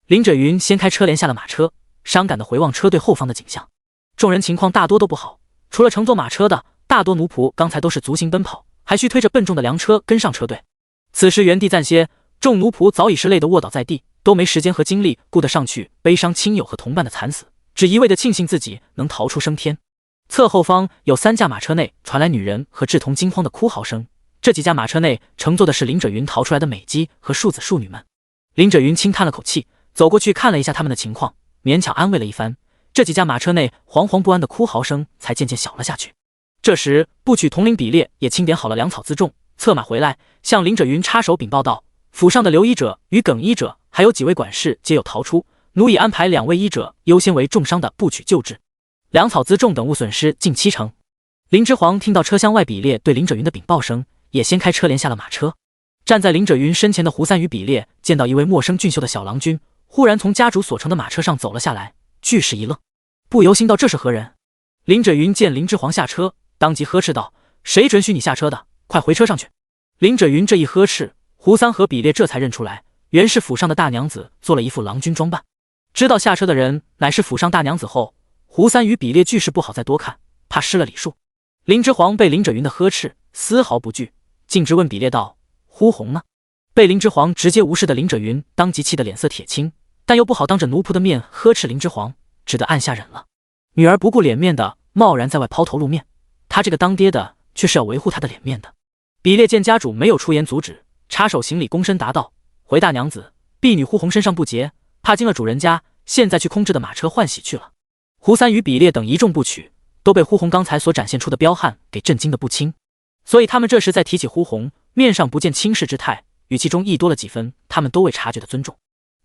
林者云掀开车帘下了马车，伤感地回望车队后方的景象。众人情况大多都不好，除了乘坐马车的，大多奴仆刚才都是足行奔跑，还需推着笨重的粮车跟上车队。此时原地暂歇，众奴仆早已是累得卧倒在地，都没时间和精力顾得上去悲伤亲友和同伴的惨死，只一味地庆幸自己能逃出升天。侧后方有3架马车内传来女人和稚童惊慌的哭嚎声，这几架马车内乘坐的是林者云逃出来的美姬和庶子庶女们。林者云轻叹了口气，走过去看了一下他们的情况，勉强安慰了一番，这几架马车内惶惶不安的哭嚎声才渐渐小了下去。这时部曲统领比列也清点好了粮草辎重，策马回来，向林者云插手禀报道：“府上的留医者与梗医者，还有几位管事皆有逃出，奴已安排2位医者优先为重伤的部曲救治，粮草辎重等物损失近7成。”林之煌听到车厢外比列对林者云的禀报声，也掀开车帘下了马车。站在林者云身前的胡三与比列见到一位陌生俊秀的小郎君忽然从家主所乘的马车上走了下来，俱是一愣，不由心道这是何人。林者云见林之煌下车，当即呵斥道：“谁准许你下车的？快回车上去！”林者云这一呵斥，胡三和比列这才认出来，原是府上的大娘子做了一副郎君装扮。知道下车的人乃是府上大娘子后，胡三与比列俱是不好再多看，怕失了礼数。林之皇被林者云的呵斥丝毫不惧，径直问比列道：“呼红呢？”被林之皇直接无视的林者云当即气得脸色铁青，但又不好当着奴仆的面呵斥林之皇，只得按下忍了。女儿不顾脸面的贸然在外抛头露面，他这个当爹的却是要维护他的脸面的。比列见家主没有出言阻止，插手行礼，躬身答道：“回大娘子，婢女呼红身上不洁，怕惊了主人家，现在去空置的马车换洗去了。”胡三与比列等一众不取，都被呼红刚才所展现出的彪悍给震惊的不轻，所以他们这时再提起呼红，面上不见轻视之态，语气中亦多了几分他们都未察觉的尊重。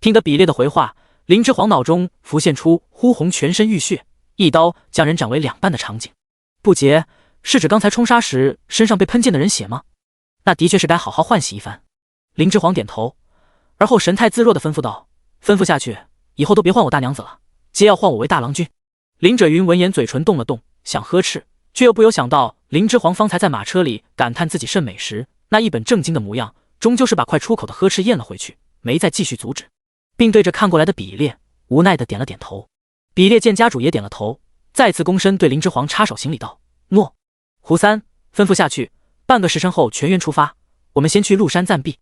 听得比列的回话，林之皇脑中浮现出呼红全身浴血，一刀将人斩为两半的场景。不洁是指刚才冲杀时身上被喷溅的人血吗？那的确是该好好换洗一番。林之皇点头，而后神态自若地吩咐道：“吩咐下去，以后都别唤我大娘子了，皆要唤我为大郎君。”林者云闻言嘴唇动了动，想呵斥，却又不由想到林之皇方才在马车里感叹自己甚美时那一本正经的模样，终究是把快出口的呵斥咽了回去，没再继续阻止，并对着看过来的比列无奈地点了点头。比列见家主也点了头，再次躬身对林之皇插手行礼道：“诺。”胡三，吩咐下去，半个时辰后全员出发，我们先去鹿山暂避。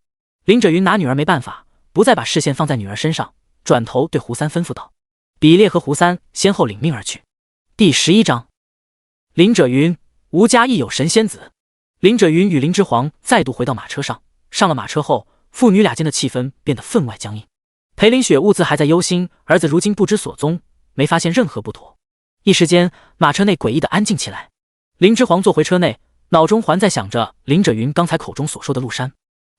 林者云拿女儿没办法，不再把视线放在女儿身上，转头对胡三吩咐道。比列和胡三先后领命而去。第11章，林者云，吾家亦有神仙子。林者云与林之皇再度回到马车上，上了马车后，父女俩间的气氛变得分外僵硬。裴林雪兀自还在忧心儿子如今不知所踪，没发现任何不妥。一时间，马车内诡异的安静起来。林之皇坐回车内，脑中还在想着林者云刚才口中所说的鹿山。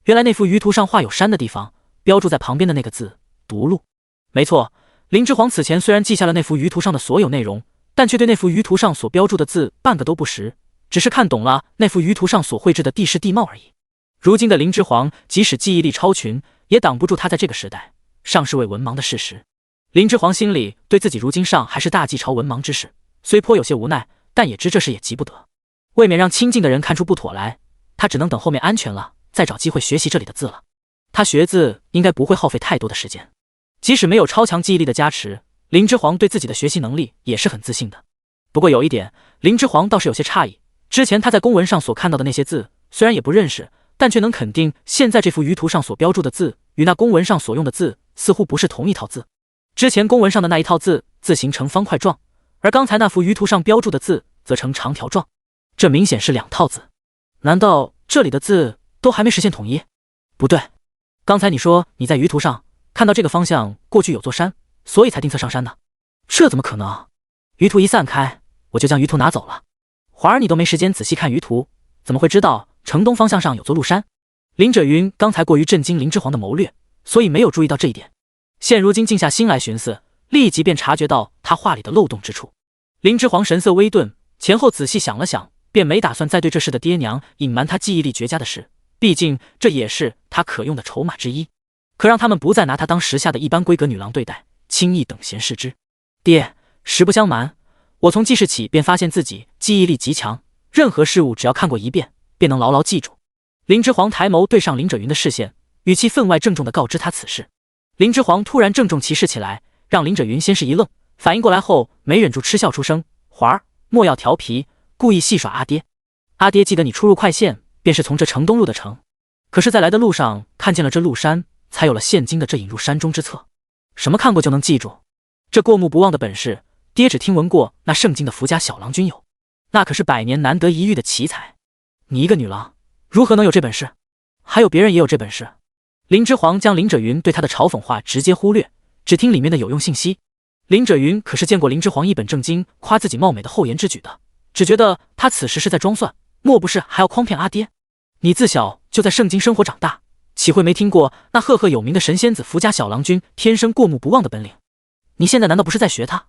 原来那幅舆图上画有山的地方，标注在旁边的那个字独鹿。没错，林之皇此前虽然记下了那幅舆图上的所有内容，但却对那幅舆图上所标注的字半个都不识，只是看懂了那幅舆图上所绘制的地势地貌而已。如今的林之皇即使记忆力超群，也挡不住他在这个时代尚是位文盲的事实。林之皇心里对自己如今尚还是大计朝文盲之事，虽颇有些无奈，但也知这事也急不得。未免让亲近的人看出不妥来，他只能等后面安全了再找机会学习这里的字了。他学字应该不会耗费太多的时间，即使没有超强记忆力的加持，林之皇对自己的学习能力也是很自信的。不过有一点，林之皇倒是有些诧异，之前他在公文上所看到的那些字虽然也不认识，但却能肯定现在这幅舆图上所标注的字与那公文上所用的字似乎不是同一套字。之前公文上的那一套字形成方块状，而刚才那幅舆图上标注的字则成长条状，这明显是两套字。难道这里的字都还没实现统一？不对，刚才你说你在舆图上看到这个方向过去有座山，所以才定策上山的，这怎么可能？舆图一散开，我就将舆图拿走了。华儿你都没时间仔细看舆图，怎么会知道城东方向上有座鹿山？林者云刚才过于震惊林之皇的谋略，所以没有注意到这一点。现如今静下心来寻思，立即便察觉到他话里的漏洞之处。林之皇神色微顿，前后仔细想了想，便没打算再对这事的爹娘隐瞒他记忆力绝佳的事，毕竟这也是他可用的筹码之一。可让他们不再拿他当时下的一般闺阁女郎对待，轻易等闲视之。爹，实不相瞒，我从记事起便发现自己记忆力极强，任何事物只要看过一遍，便能牢牢记住。林之皇抬眸对上林者云的视线，语气分外郑重地告知他此事。林之皇突然郑重其事起来，让林者云先是一愣，反应过来后没忍住嗤笑出声：“华儿，莫要调皮，故意戏耍阿爹。阿爹记得你出入快县，便是从这城东入的城，可是在来的路上看见了这鹿山，才有了现今的这引入山中之策。什么看过就能记住？这过目不忘的本事，爹只听闻过那盛京的福家小郎君有，那可是百年难得一遇的奇才。你一个女郎，如何能有这本事？还有别人也有这本事？”林之皇将林者云对他的嘲讽话直接忽略，只听里面的有用信息。林者云可是见过林之皇一本正经夸自己貌美的厚颜之举的，只觉得他此时是在装蒜，莫不是还要诓骗阿爹？你自小就在盛京生活长大，岂会没听过那赫赫有名的神仙子福家小郎君天生过目不忘的本领？你现在难道不是在学他？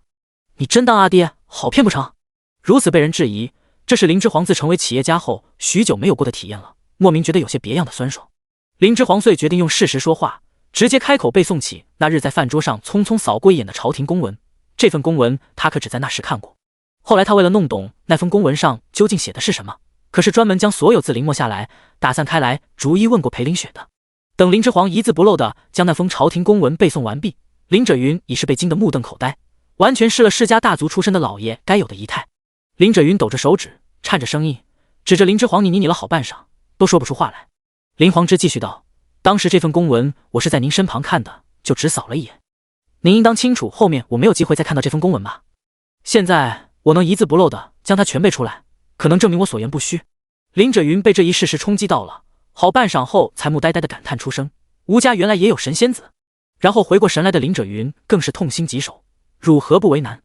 你真当阿爹好骗不成？如此被人质疑，这是林之皇自成为企业家后许久没有过的体验了，莫名觉得有些别样的酸爽。林之皇遂决定用事实说话，直接开口背诵起那日在饭桌上匆匆扫过一眼的朝廷公文。这份公文他可只在那时看过，后来他为了弄懂那份公文上究竟写的是什么，可是专门将所有字临摹下来，打散开来，逐一问过裴林雪的。等林之皇一字不漏地将那封朝廷公文背诵完毕，林者云已是被惊得目瞪口呆，完全失了世家大族出身的老爷该有的仪态。林轸云抖着手指，颤着声音指着林之皇，你了好半晌，都说不出话来。林皇之继续道：当时这份公文我是在您身旁看的，就只扫了一眼。您应当清楚，后面我没有机会再看到这封公文吧？现在我能一字不漏的将它全背出来，可能证明我所言不虚。林轸云被这一事实冲击到了，好半晌后才木呆呆的感叹出声：吴家原来也有神仙子。然后回过神来的林轸云更是痛心疾首，汝何不为难？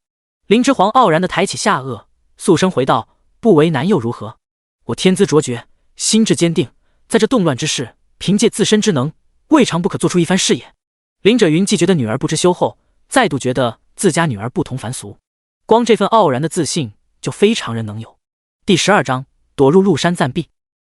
林之皇傲然的抬起下颚，肃声回道：不为难又如何？我天资卓绝，心智坚定，在这动乱之事，凭借自身之能，未尝不可做出一番事业。林轸云既觉得女儿不知羞后，再度觉得自家女儿不同凡俗，光这份傲然的自信就非常人能有。第12章，躲入鹿山暂避。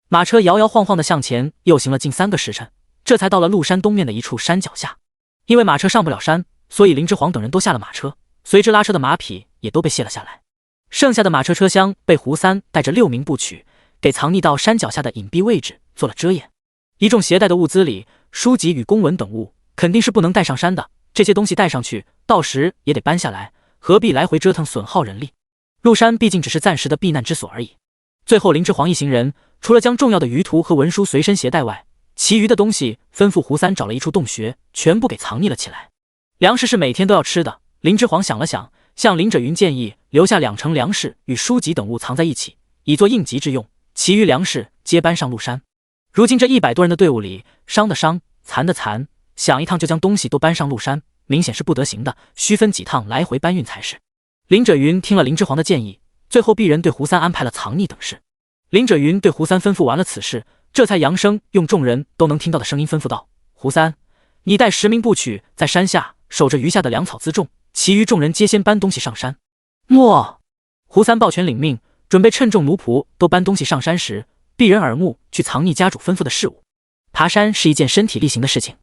马车摇摇晃晃的向前，又行了近3个时辰，这才到了鹿山东面的一处山脚下。因为马车上不了山，所以林之皇等人都下了马车，随之拉车的马匹也都被卸了下来。剩下的马车车厢被胡三带着6名部曲给藏匿到山脚下的隐蔽位置做了遮掩。一众携带的物资里，书籍与公文等物肯定是不能带上山的，这些东西带上去，到时也得搬下来，何必来回折腾损耗人力？鹿山毕竟只是暂时的避难之所而已。最后林之皇一行人除了将重要的舆图和文书随身携带外，其余的东西吩咐胡三找了一处洞穴，全部给藏匿了起来。粮食是每天都要吃的，林之皇想了想，向林轸云建议留下2成粮食与书籍等物藏在一起，以作应急之用，其余粮食皆搬上鹿山。如今这100多人的队伍里，伤的伤，残的残，想一趟就将东西都搬上鹿山，明显是不得行的，需分几趟来回搬运才是。林轸云听了林之皇的建议，最后逼人对胡三安排了藏匿等事。林轸云对胡三吩咐完了此事，这才扬声用众人都能听到的声音吩咐道：胡三，你带10名部曲在山下守着余下的粮草辎重，其余众人皆先搬东西上山。诺。胡三抱拳领命，准备趁众奴仆都搬东西上山时，避人耳目去藏匿家主吩咐的事物。爬山是一件身体力行的事情，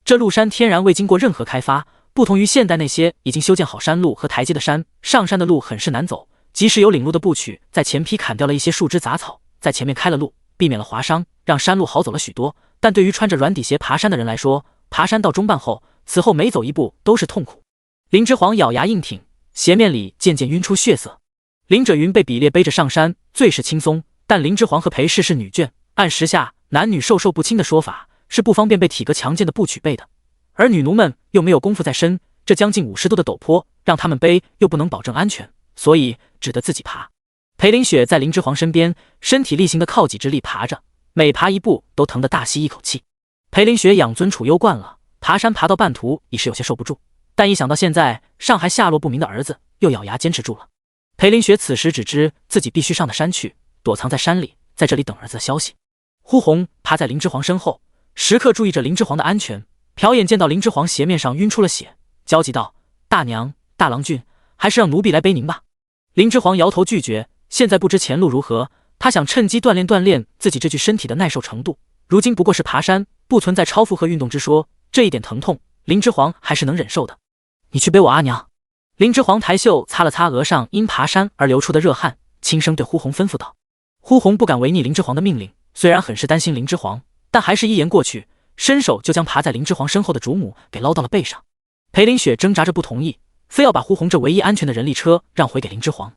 这鹿山天然未经过任何开发，不同于现代那些已经修建好山路和台阶的山，上山的路很是难走，即使有领路的部曲在前批砍掉了一些树枝杂草，在前面开了路，避免了划伤，让山路好走了许多，但对于穿着软底鞋爬山的人来说，爬山到中半后，此后每走一步都是痛苦。林之皇咬牙硬挺，鞋面里渐渐晕出血色。林轸云被比列背着上山最是轻松，但林之皇和裴氏是女眷，按时下男女授受不亲的说法，是不方便被体格强健的部曲背的，而女奴们又没有功夫在身，这将近50度的陡坡让他们背又不能保证安全，所以只得自己爬。裴林雪在林之皇身边，身体力行的靠己之力爬着，每爬一步都疼得大吸一口气。裴林雪养尊处优惯了，爬山爬到半途已是有些受不住，但一想到现在上还下落不明的儿子，又咬牙坚持住了。裴林雪此时只知自己必须上的山去，躲藏在山里，在这里等儿子的消息。呼红爬在林之皇身后，时刻注意着林之皇的安全。瞟眼见到林之皇鞋面上晕出了血，焦急道：大娘大郎君，还是让奴婢来背您吧。林之皇摇头拒绝，现在不知前路如何，他想趁机锻炼锻炼自己这具身体的耐受程度。如今不过是爬山，不存在超负荷运动之说，这一点疼痛林之皇还是能忍受的。你去背我阿娘。林之皇抬袖擦了擦额上因爬山而流出的热汗，轻声对呼红吩咐道。呼红不敢违逆林之皇的命令，虽然很是担心林之皇，但还是一言过去，伸手就将爬在林之皇身后的主母给捞到了背上。裴林雪挣扎着不同意，非要把呼红这唯一安全的人力车让回给林之皇。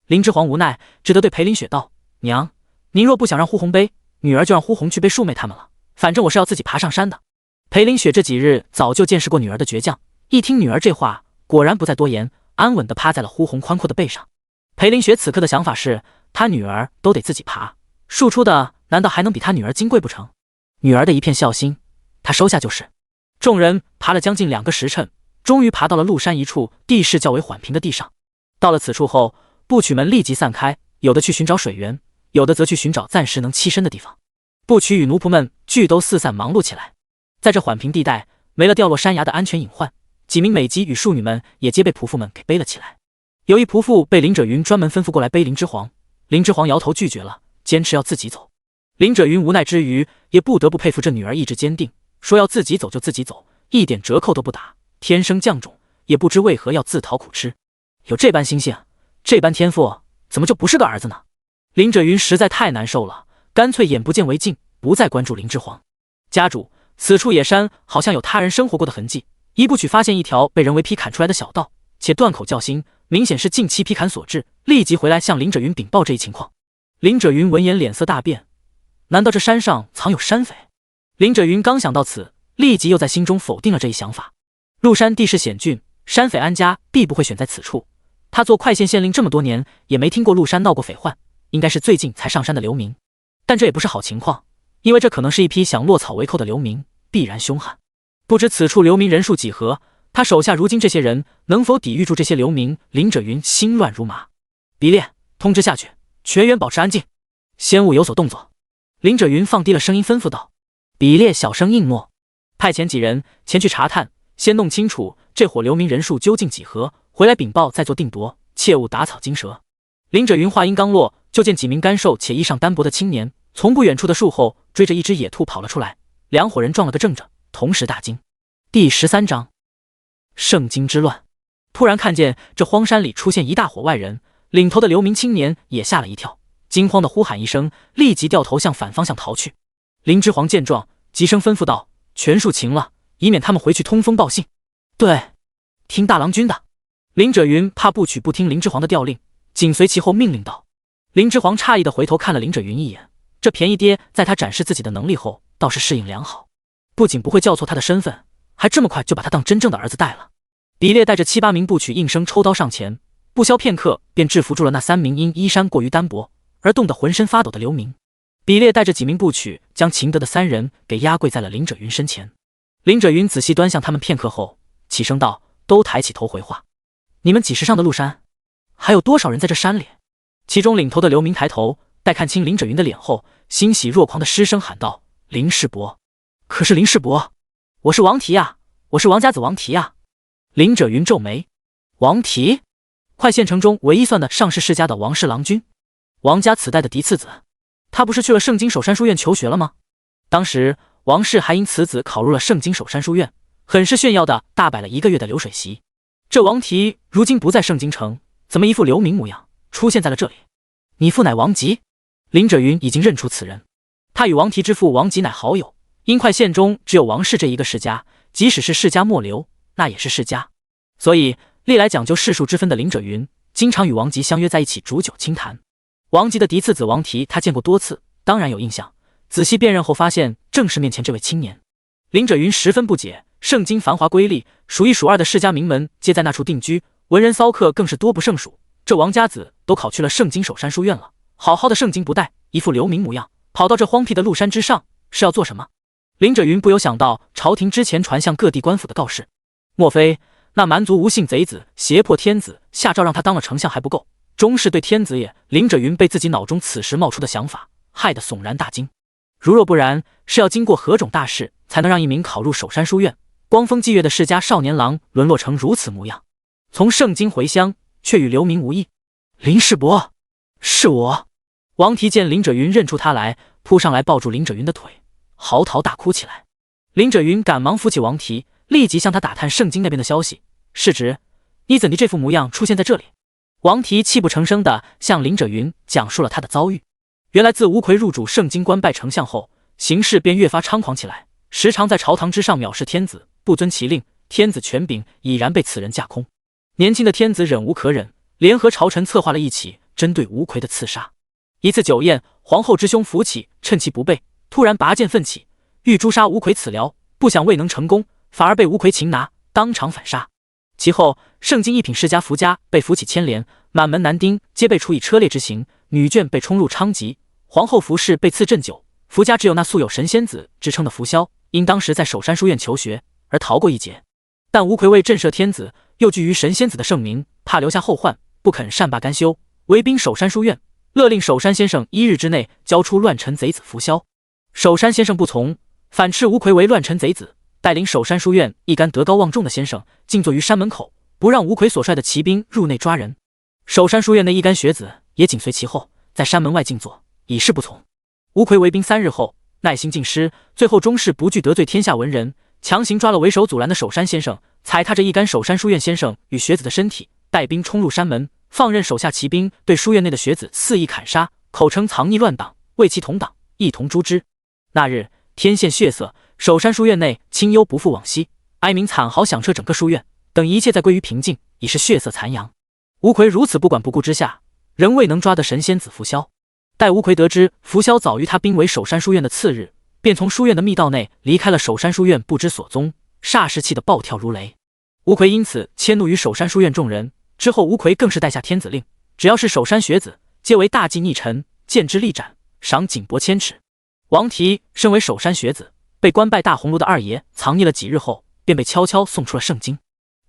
林之皇无奈，只得对裴林雪道：娘，您若不想让呼红背，女儿就让呼红去背庶妹他们了，反正我是要自己爬上山的。裴林雪这几日早就见识过女儿的倔强，一听女儿这话，果然不再多言，安稳地趴在了呼红宽阔的背上。裴林雪此刻的想法是，她女儿都得自己爬，庶出的难道还能比她女儿金贵不成？女儿的一片孝心，她收下就是。众人爬了将近2个时辰，终于爬到了鹿山一处地势较为缓平的地上。到了此处后，部曲们立即散开，有的去寻找水源，有的则去寻找暂时能栖身的地方。部曲与奴仆们俱都四散忙碌起来。在这缓平地带，没了掉落山崖的安全隐患，几名美姬与庶女们也皆被仆妇们给背了起来。有一仆妇被林轸云专门吩咐过来背林之皇，林之皇摇头拒绝了，坚持要自己走。林轸云无奈之余，也不得不佩服这女儿意志坚定，说要自己走就自己走，一点折扣都不打，天生犟种，也不知为何要自讨苦吃。有这般心性，这般天赋，怎么就不是个儿子呢？林轸云实在太难受了，干脆眼不见为净，不再关注林之皇。家主，此处野山好像有他人生活过的痕迹，一部曲发现一条被人为劈砍出来的小道，且断口较新，明显是近期劈砍所致，立即回来向林辄云禀报这一情况。林辄云闻言脸色大变，难道这山上藏有山匪？林辄云刚想到此，立即又在心中否定了这一想法。鹿山地势险峻，山匪安家必不会选在此处。他做快县县令这么多年，也没听过鹿山闹过匪患，应该是最近才上山的流民。但这也不是好情况，因为这可能是一批想落草为寇的流民，必然凶悍。不知此处流民人数几何，他手下如今这些人能否抵御住这些流民？林辄云心乱如麻。比列，通知下去，全员保持安静，先勿有所动作。林辄云放低了声音吩咐道。比列小声应诺，派遣几人前去查探，先弄清楚这伙流民人数究竟几何，回来禀报再做定夺，切勿打草惊蛇。林辄云话音刚落，就见几名干瘦且衣裳单薄的青年从不远处的树后追着一只野兔跑了出来，两伙人撞了个正着，同时大惊。第13章圣经之乱。突然看见这荒山里出现一大伙外人，领头的流民青年也吓了一跳，惊慌的呼喊一声，立即掉头向反方向逃去。林之皇见状，急声吩咐道：全数擒了，以免他们回去通风报信。对，听大郎君的。林辄云怕部曲不听林之皇的调令，紧随其后命令道。林之皇诧异的回头看了林辄云一眼，这便宜爹在他展示自己的能力后倒是适应良好，不仅不会叫错他的身份，还这么快就把他当真正的儿子带了。比列带着7、8名部曲应声抽刀上前，不消片刻便制服住了那3名因衣衫过于单薄而冻得浑身发抖的流民。比列带着几名部曲将擒得的3人给压跪在了林辄云身前。林辄云仔细端详他们片刻后，起声道：都抬起头回话。你们几时上的鹿山？还有多少人在这山里？其中领头的流民抬头，待看清林辄云的脸后，欣喜若狂的失声喊道：林世伯！可是林世伯，我是王提呀，我是王家子王提呀。林辄云皱眉，王提，快县城中唯一算的上氏世家的王氏郎君，王家此代的嫡次子。他不是去了圣经守山书院求学了吗？当时王氏还因此子考入了圣经守山书院，很是炫耀的大摆了1个月的流水席。这王提如今不在圣经城，怎么一副流民模样出现在了这里？你父乃王吉？林辄云已经认出此人，他与王提之父王吉乃好友，因快县中只有王氏这一个世家，即使是世家末流，那也是世家，所以历来讲究世庶之分的林辄云经常与王吉相约在一起煮酒轻谈。王吉的嫡次子王提他见过多次，当然有印象，仔细辨认后发现正是面前这位青年。林辄云十分不解，圣经繁华瑰丽，数一数二的世家名门皆在那处定居，文人骚客更是多不胜数，这王家子都考去了圣经守山书院了，好好的圣经不带，一副流民模样，跑到这荒僻的鹿山之上是要做什么？林辄云不由想到朝廷之前传向各地官府的告示，莫非那蛮族无姓贼子胁迫天子下诏让他当了丞相还不够，终是对天子也？林辄云被自己脑中此时冒出的想法害得悚然大惊。如若不然，是要经过何种大事才能让一名考入守山书院、光风霁月的世家少年郎沦落成如此模样？从圣经回乡，却与流民无异。林世伯，是我。王提见林辄云认出他来，扑上来抱住林辄云的腿，嚎啕大哭起来。林辄云赶忙扶起王提，立即向他打探圣经那边的消息。世侄，你怎地这副模样出现在这里？王提泣不成声地向林辄云讲述了他的遭遇。原来自吴奎入主圣经官拜丞相后，行事便越发猖狂起来，时常在朝堂之上藐视天子，不遵其令，天子权柄已然被此人架空。年轻的天子忍无可忍，联合朝臣策划了一起针对吴奎的刺杀。一次酒宴，皇后之兄福启趁其不备，突然拔剑奋起，欲诛杀吴奎此僚，不想未能成功，反而被吴奎擒拿，当场反杀。其后圣经一品世家福家被福启牵连，满门男丁皆被处以车裂之刑，女眷被冲入娼籍，皇后福氏被赐鸩酒。福家只有那素有神仙子之称的福霄，因当时在守山书院求学而逃过一劫，但吴奎为震慑天子，又惧于神仙子的盛名，怕留下后患，不肯善罢甘休，围兵守山书院，勒令守山先生1日之内交出乱臣贼子福霄。守山先生不从，反斥吴奎为乱臣贼子，带领守山书院一干德高望重的先生静坐于山门口，不让吴奎所率的骑兵入内抓人。守山书院那一干学子也紧随其后，在山门外静坐，以示不从。吴奎围兵3日后，耐心尽失，最后终是不惧得罪天下文人，强行抓了为首阻拦的守山先生，踩踏着一干守山书院先生与学子的身体，带兵冲入山门，放任手下骑兵对书院内的学子肆意砍杀，口称藏匿乱党，为其同党，一同诛之。那日天现血色，守山书院内清幽不复往昔，哀鸣惨嚎响彻整个书院，等一切再归于平静，已是血色残阳。吴奎如此不管不顾之下，仍未能抓得神仙子扶萧。待吴奎得知扶萧早于他兵围守山书院的次日，便从书院的密道内离开了守山书院，不知所踪，霎时气得暴跳如雷。吴奎因此迁怒于守山书院众人，之后吴奎更是代下天子令，只要是守山学子，皆为大忌逆臣，见之立斩，赏颈脖千尺。王提身为守山学子，被官拜大红炉的二爷藏匿了几日后，便被悄悄送出了盛京。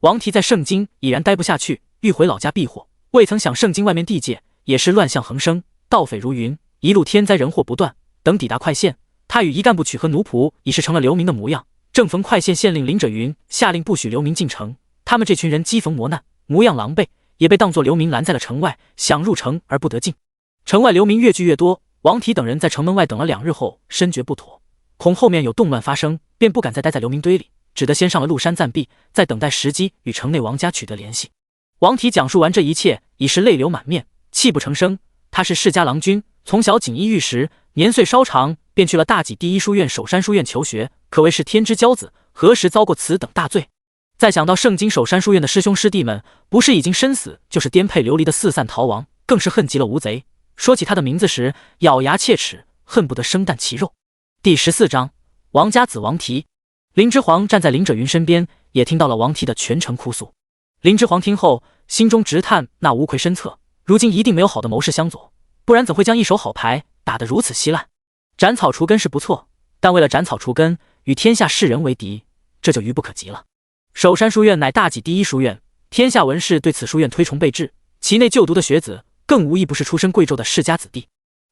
王提在盛京已然待不下去，欲回老家避祸，未曾想盛京外面地界也是乱象横生，盗匪如云，一路天灾人祸不断。等抵达快县，他与一干部曲和奴仆已是成了流民的模样。正逢快县县令林者云下令不许流民进城，他们这群人讥讽磨难，模样狼狈，也被当作流民拦在了城外，想入城而不得进。城外流民越聚越多，王提等人在城门外等了2日后，深觉不妥，恐后面有动乱发生，便不敢再待在流民堆里，只得先上了鹿山暂避，在等待时机与城内王家取得联系。王提讲述完这一切，已是泪流满面，泣不成声。他是世家郎君，从小锦衣玉食，年岁稍长便去了大济第一书院守山书院求学，可谓是天之骄子，何时遭过此等大罪？再想到盛京守山书院的师兄师弟们，不是已经身死，就是颠沛流离的四散逃亡，更是恨极了吴贼。说起他的名字时，咬牙切齿，恨不得生啖其肉。第14章，王家子王提。林之煌站在林者云身边，也听到了王提的全程哭诉。林之煌听后，心中直叹那吴奎身侧，如今一定没有好的谋士相佐，不然怎会将一手好牌打得如此稀烂？斩草除根是不错，但为了斩草除根，与天下士人为敌，这就愚不可及了。守山书院乃大济第一书院，天下文士对此书院推崇备至，其内就读的学子更无一不是出身贵胄的世家子弟。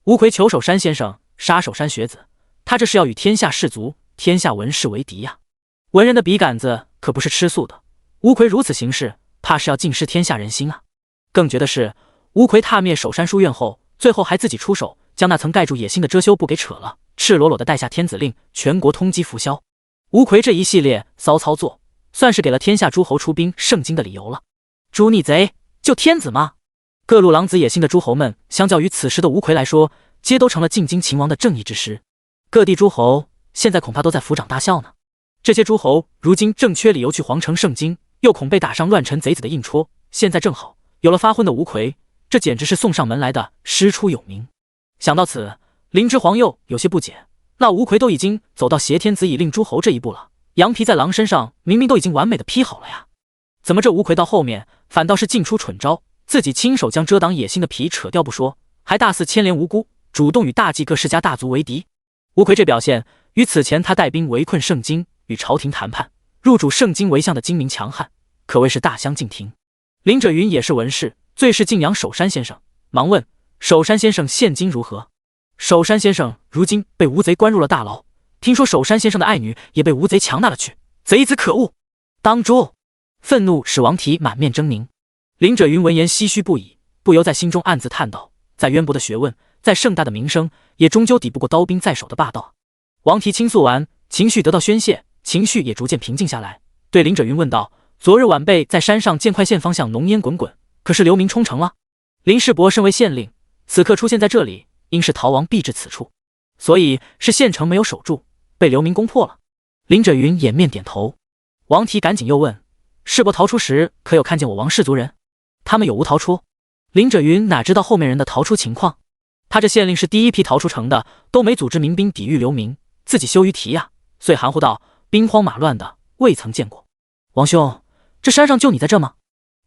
吴奎求守山先生，杀守山学子，他这是要与天下士族、天下文士为敌呀！文人的笔杆子可不是吃素的，吴奎如此行事，怕是要尽失天下人心啊！更绝的是，吴奎踏灭守山书院后，最后还自己出手，将那曾盖住野心的遮羞布给扯了，赤裸裸的带下天子令，全国通缉扶萧。吴奎这一系列骚操作，算是给了天下诸侯出兵盛京的理由了。诛逆贼，救天子吗？各路狼子野心的诸侯们，相较于此时的吴奎来说，皆都成了进京秦王的正义之师。各地诸侯现在恐怕都在抚掌大笑呢。这些诸侯如今正缺理由去皇城盛京，又恐被打上乱臣贼子的硬戳，现在正好有了发昏的吴奎，这简直是送上门来的师出有名。想到此，林之煌又有些不解，那吴奎都已经走到挟天子以令诸侯这一步了，羊皮在狼身上明明都已经完美的披好了呀，怎么这吴奎到后面反倒是尽出蠢招，自己亲手将遮挡野心的皮扯掉不说，还大肆牵连无辜，主动与大济各世家大族为敌？吴奎这表现与此前他带兵围困盛京，与朝廷谈判，入主盛京为相的精明强悍，可谓是大相径庭。林者云也是文士，最是敬仰守山先生，忙问守山先生现今如何？守山先生如今被吴贼关入了大牢，听说守山先生的爱女也被吴贼强纳了去，贼子可恶，当诛！愤怒使王提满面狰狞。林者云闻言唏嘘不已，不由在心中暗自叹道：再渊博的学问，再盛大的名声，也终究抵不过刀兵在手的霸道。王提倾诉完，情绪得到宣泄，情绪也逐渐平静下来，对林者云问道：昨日晚辈在山上见快县方向浓烟滚滚，可是流民冲城了？林世伯身为县令，此刻出现在这里，应是逃亡避至此处，所以是县城没有守住，被流民攻破了。林者云掩面点头。王提赶紧又问：世伯逃出时可有看见我王氏族人？他们有无逃出？林者云哪知道后面人的逃出情况，他这县令是第一批逃出城的，都没组织民兵抵御流民，自己羞于提呀，遂含糊道：兵荒马乱的，未曾见过。王兄，这山上就你在这吗？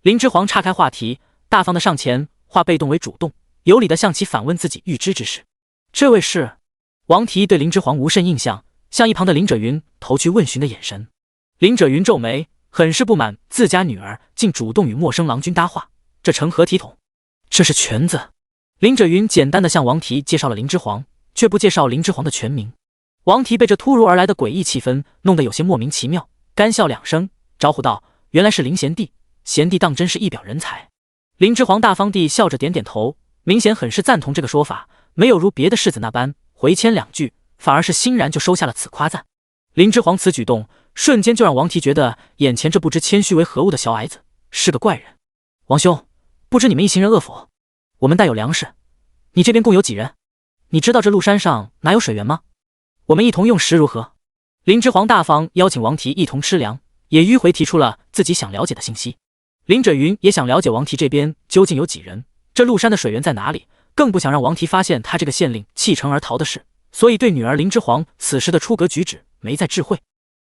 林之煌岔开话题，大方的上前，化被动为主动，有理的向其反问自己预知之事。这位是？王提对林之煌无甚印象，向一旁的林者云投去问询的眼神。林者云皱眉，很是不满自家女儿竟主动与陌生郎君搭话，这成何体统？这是犬子。林者云简单的向王提介绍了林之煌，却不介绍林之煌的全名。王提被这突如而来的诡异气氛弄得有些莫名其妙，干笑2声，招呼道：原来是林贤弟，贤弟当真是一表人才。林之煌大方地笑着点点头，明显很是赞同这个说法，没有如别的世子那般回谦2句，反而是欣然就收下了此夸赞。林之煌此举动瞬间就让王提觉得眼前这不知谦虚为何物的小矮子是个怪人。王兄，不知你们一行人饿否？我们带有粮食，你这边共有几人？你知道这鹿山上哪有水源吗？我们一同用食如何？林之煌大方邀请王提一同吃粮，也迂回提出了自己想了解的信息。林轸云也想了解王提这边究竟有几人，这陆山的水源在哪里，更不想让王提发现他这个县令弃城而逃的事，所以对女儿林之皇此时的出格举止没再智慧。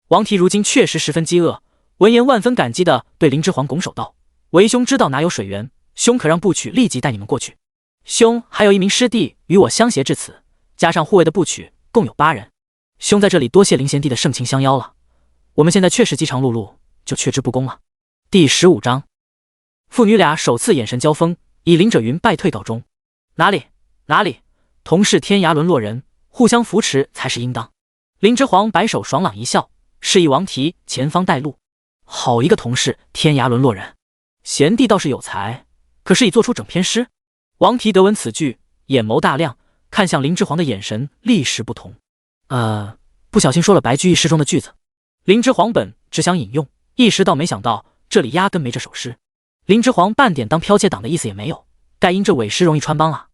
王提如今确实十分饥饿，闻言万分感激地对林之皇拱手道：“为兄知道哪有水源，兄可让部曲立即带你们过去。兄还有一名师弟与我相携至此，加上护卫的部曲，共有8人。兄在这里多谢林贤弟的盛情相邀了。我们现在确实饥肠辘辘，就却之不恭了。”第15章，父女俩首次眼神交锋，以林轸云败退告终。哪里，同是天涯沦落人，互相扶持才是应当。林之皇摆手爽朗一笑，示意王提前方带路。好一个同是天涯沦落人，贤弟倒是有才，可是已做出整篇诗。王提得闻此句，眼眸大亮，看向林之皇的眼神立时不同。不小心说了白居易诗中的句子。林之皇本只想引用，一时倒没想到这里压根没这首诗。林之皇半点当剽窃党的意思也没有，盖因这伪诗容易穿帮啊。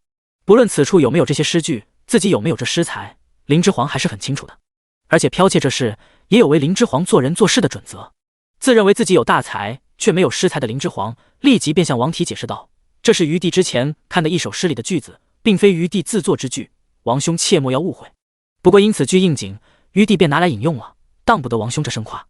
不论此处有没有这些诗句，自己有没有这诗才，林之皇还是很清楚的。而且剽窃这事也有违林之皇做人做事的准则。自认为自己有大才却没有诗才的林之皇，立即便向王提解释道：“这是余弟之前看的一首诗里的句子，并非余弟自作之句，王兄切莫要误会。不过因此句应景，余弟便拿来引用了，当不得王兄这声夸。”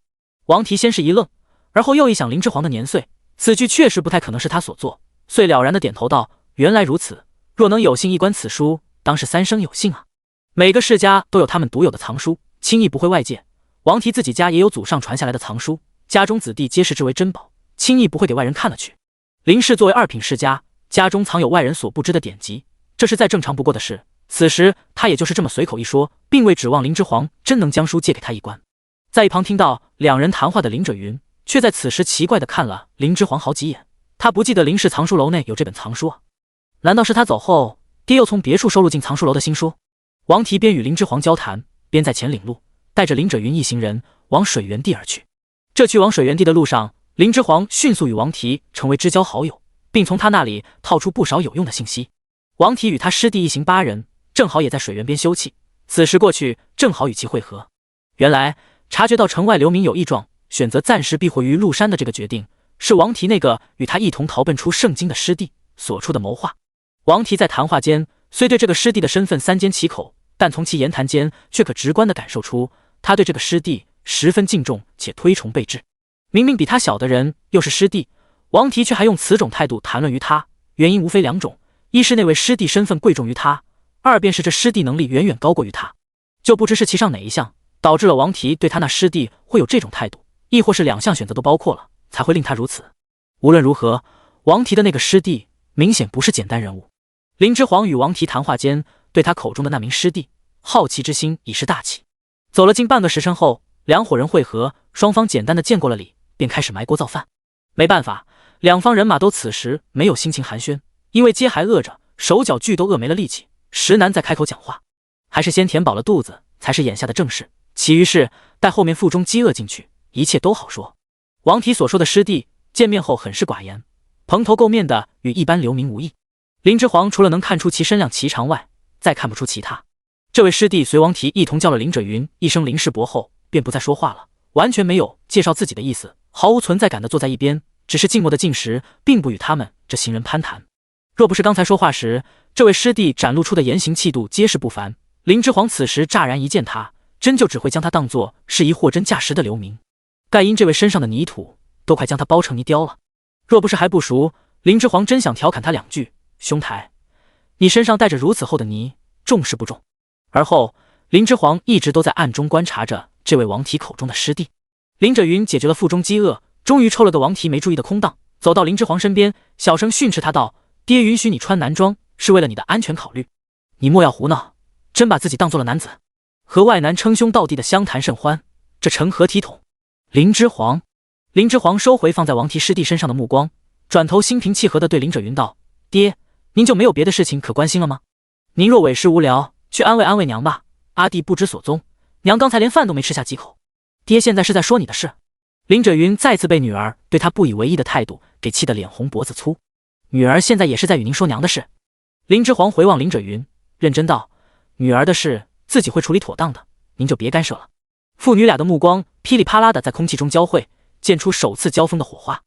王提先是一愣，而后又一想林之皇的年岁，此句确实不太可能是他所作，遂了然地点头道：“原来如此，若能有幸一观此书，当是3生有幸啊。每个世家都有他们独有的藏书，轻易不会外借。王提自己家也有祖上传下来的藏书，家中子弟皆视之为珍宝，轻易不会给外人看了去。林氏作为2品世家，家中藏有外人所不知的典籍，这是再正常不过的事。此时他也就是这么随口一说，并未指望林之皇真能将书借给他一观。在一旁听到2人谈话的林轸云，却在此时奇怪地看了林之皇好几眼。他不记得林氏藏书楼内有这本藏书啊？难道是他走后，爹又从别处收录进藏书楼的新书？王提边与林之皇交谈，边在前领路，带着林轸云一行人往水源地而去。这去往水源地的路上，林之皇迅速与王提成为知交好友，并从他那里套出不少有用的信息。王提与他师弟一行8人，正好也在水源边休憩，此时过去正好与其会合。原来察觉到城外流民有异状，选择暂时避讳于陆山的这个决定，是王提那个与他一同逃奔出圣经的师弟所出的谋划。王提在谈话间虽对这个师弟的身份三缄其口，但从其言谈间却可直观地感受出他对这个师弟十分敬重且推崇备至。明明比他小的人又是师弟，王提却还用此种态度谈论于他，原因无非2种：一是那位师弟身份贵重于他，二便是这师弟能力远远高过于他。就不知是其上哪一项导致了王提对他那师弟会有这种态度，亦或是2项选择都包括了，才会令他如此。无论如何，王提的那个师弟明显不是简单人物。林之皇与王提谈话间，对他口中的那名师弟好奇之心已是大起。走了近半个时辰后，2伙人会合，双方简单的见过了礼，便开始埋锅造饭。没办法，2方人马都此时没有心情寒暄，因为皆还饿着，手脚俱都饿没了力气，实难再开口讲话。还是先填饱了肚子才是眼下的正事，其余事待后面腹中饥饿进去，一切都好说。王提所说的师弟见面后很是寡言，蓬头垢面的与一般流民无异。林之皇除了能看出其身量颀长外，再看不出其他。这位师弟随王提一同叫了林轸云一声林世伯后，便不再说话了，完全没有介绍自己的意思，毫无存在感的坐在一边，只是静默的进食，并不与他们这行人攀谈。若不是刚才说话时这位师弟展露出的言行气度皆是不凡，林之皇此时乍然一见他，真就只会将他当作是一货真价实的流民。盖因这位身上的泥土都快将他包成泥雕了。若不是还不熟，林之皇真想调侃他2句：兄台，你身上带着如此厚的泥，重是不重？而后林之皇一直都在暗中观察着这位王提口中的师弟。林轸云解决了腹中饥饿，终于抽了个王提没注意的空档，走到林之皇身边，小声训斥他道：爹允许你穿男装，是为了你的安全考虑，你莫要胡闹，真把自己当做了男子，和外男称兄道弟的相谈甚欢，这成何体统？林之皇收回放在王提师弟身上的目光，转头心平气和地对林轸云道：爹，您就没有别的事情可关心了吗？您若委实无聊，去安慰安慰娘吧，阿弟不知所踪，娘刚才连饭都没吃下几口。爹现在是在说你的事。林轸云再次被女儿对他不以为意的态度给气得脸红脖子粗。女儿现在也是在与您说娘的事。林之皇回望林轸云，认真道：女儿的事自己会处理妥当的，您就别干涉了。父女俩的目光噼里啪啦的在空气中交汇，溅出首次交锋的火花。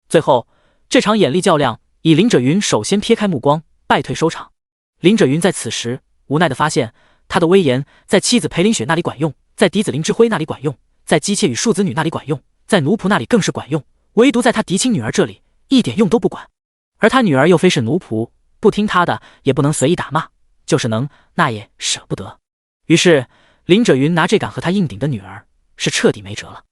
最后这场眼力较量以林者云首先撇开目光，败退收场。林者云在此时无奈地发现，他的威严在妻子裴林雪那里管用，在嫡子林之辉那里管用，在姬妾与庶子女那里管用，在奴仆那里更是管用，唯独在他嫡亲女儿这里一点用都不管。而他女儿又非是奴仆，不听他的也不能随意打骂，就是能那也舍不得。于是林者云拿这敢和他硬顶的女儿是彻底没辙了。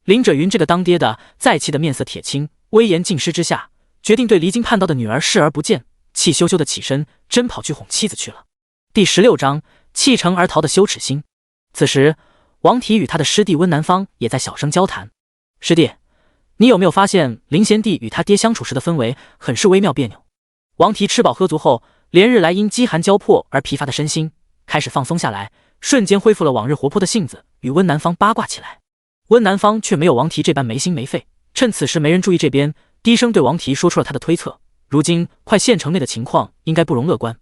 林者云这个当爹的再气的面色铁青，威严尽失之下，决定对离经叛道的女儿视而不见，气羞羞的起身，真跑去哄妻子去了。第16章弃城而逃的羞耻心。此时王提与他的师弟温南方也在小声交谈。师弟，你有没有发现林贤弟与他爹相处时的氛围很是微妙别扭？王提吃饱喝足后，连日来因饥寒交迫而疲乏的身心开始放松下来，瞬间恢复了往日活泼的性子，与温南方八卦起来。温南方却没有王提这般没心没肺，趁此时没人注意这边，低声对王提说出了他的推测。如今快县城内的情况应该不容乐观，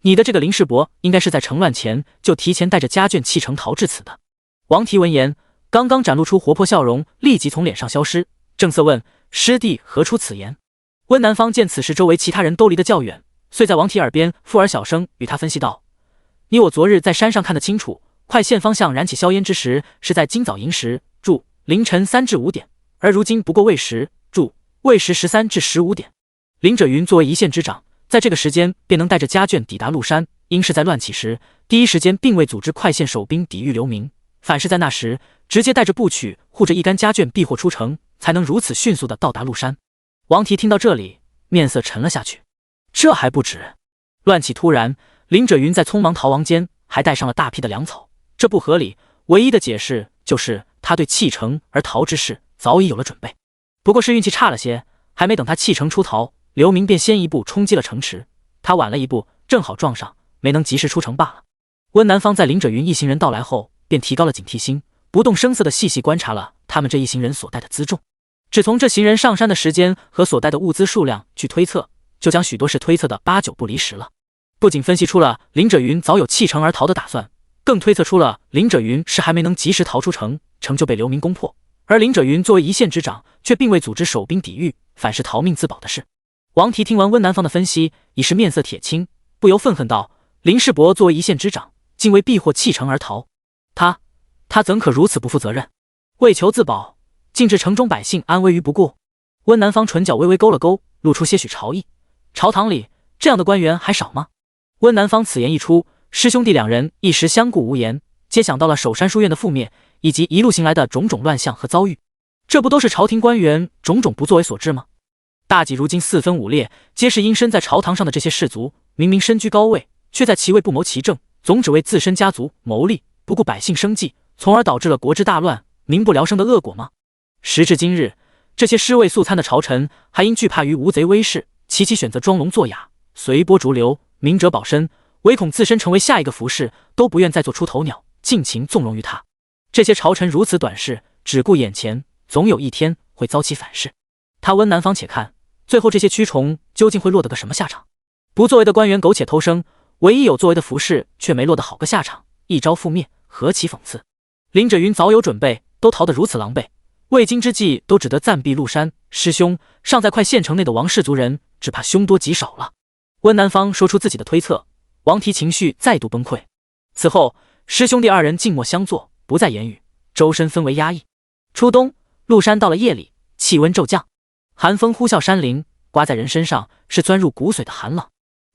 你的这个林世伯应该是在城乱前就提前带着家眷弃城逃至此的。王提闻言，刚刚展露出活泼笑容立即从脸上消失，正色问师弟何出此言。温南方见此时周围其他人都离得较远，遂在王提耳边附耳小声与他分析道：你我昨日在山上看得清楚，快县方向燃起硝烟之时是在今早寅时注凌晨3至5点，而如今不过未时注未时13至15点。林者云作为一县之长，在这个时间便能带着家眷抵达鹿山，应是在乱起时第一时间并未组织快县守兵抵御流民，反是在那时直接带着部曲护着一干家眷避祸出城，才能如此迅速地到达鹿山。王提听到这里，面色沉了下去。这还不止，乱起突然，林者云在匆忙逃亡间还带上了大批的粮草，这不合理，唯一的解释就是他对弃城而逃之事早已有了准备。不过是运气差了些，还没等他弃城出逃，流民便先一步冲击了城池，他晚了一步，正好撞上，没能及时出城罢了。温南方在林者云一行人到来后，便提高了警惕心，不动声色地细细观察了他们这一行人所带的辎重。只从这行人上山的时间和所带的物资数量去推测，就将许多事推测的8、9不离10了。不仅分析出了林者云早有弃城而逃的打算，更推测出了林者云是还没能及时逃出城，城就被流民攻破，而林者云作为一县之长，却并未组织守兵抵御，反是逃命自保的事。王提听完温南方的分析，已是面色铁青，不由愤恨道：林世伯作为一县之长，竟为避祸弃城而逃，他怎可如此不负责任？为求自保，竟置城中百姓安危于不顾。温南方唇角微微勾了勾，露出些许潮意。朝堂里这样的官员还少吗？温南方此言一出，师兄弟两人一时相顾无言，皆想到了守山书院的覆灭，以及一路行来的种种乱象和遭遇。这不都是朝廷官员种种不作为所致吗？大计如今四分五裂，皆是因身在朝堂上的这些士族，明明身居高位，却在其位不谋其政，总只为自身家族谋利，不顾百姓生计，从而导致了国之大乱、民不聊生的恶果吗？时至今日，这些尸位素餐的朝臣，还因惧怕于无贼威势，齐齐选择装聋作哑，随波逐流，明哲保身，唯恐自身成为下一个服侍，都不愿再做出头鸟，尽情纵容于他。这些朝臣如此短视，只顾眼前，总有一天会遭其反噬。他温南方且看，最后这些蛆虫究竟会落得个什么下场？不作为的官员苟且偷生，唯一有作为的服侍却没落得好个下场，一朝覆灭，何其讽刺！林者云早有准备，都逃得如此狼狈，未经之计都只得暂避鹿山。师兄尚在快县城内的王氏族人，只怕凶多吉少了。温南方说出自己的推测，王提情绪再度崩溃。此后师兄弟二人静默相坐，不再言语，周身氛围压抑。初冬，鹿山到了夜里，气温骤降，寒风呼啸山林，刮在人身上是钻入骨髓的寒冷。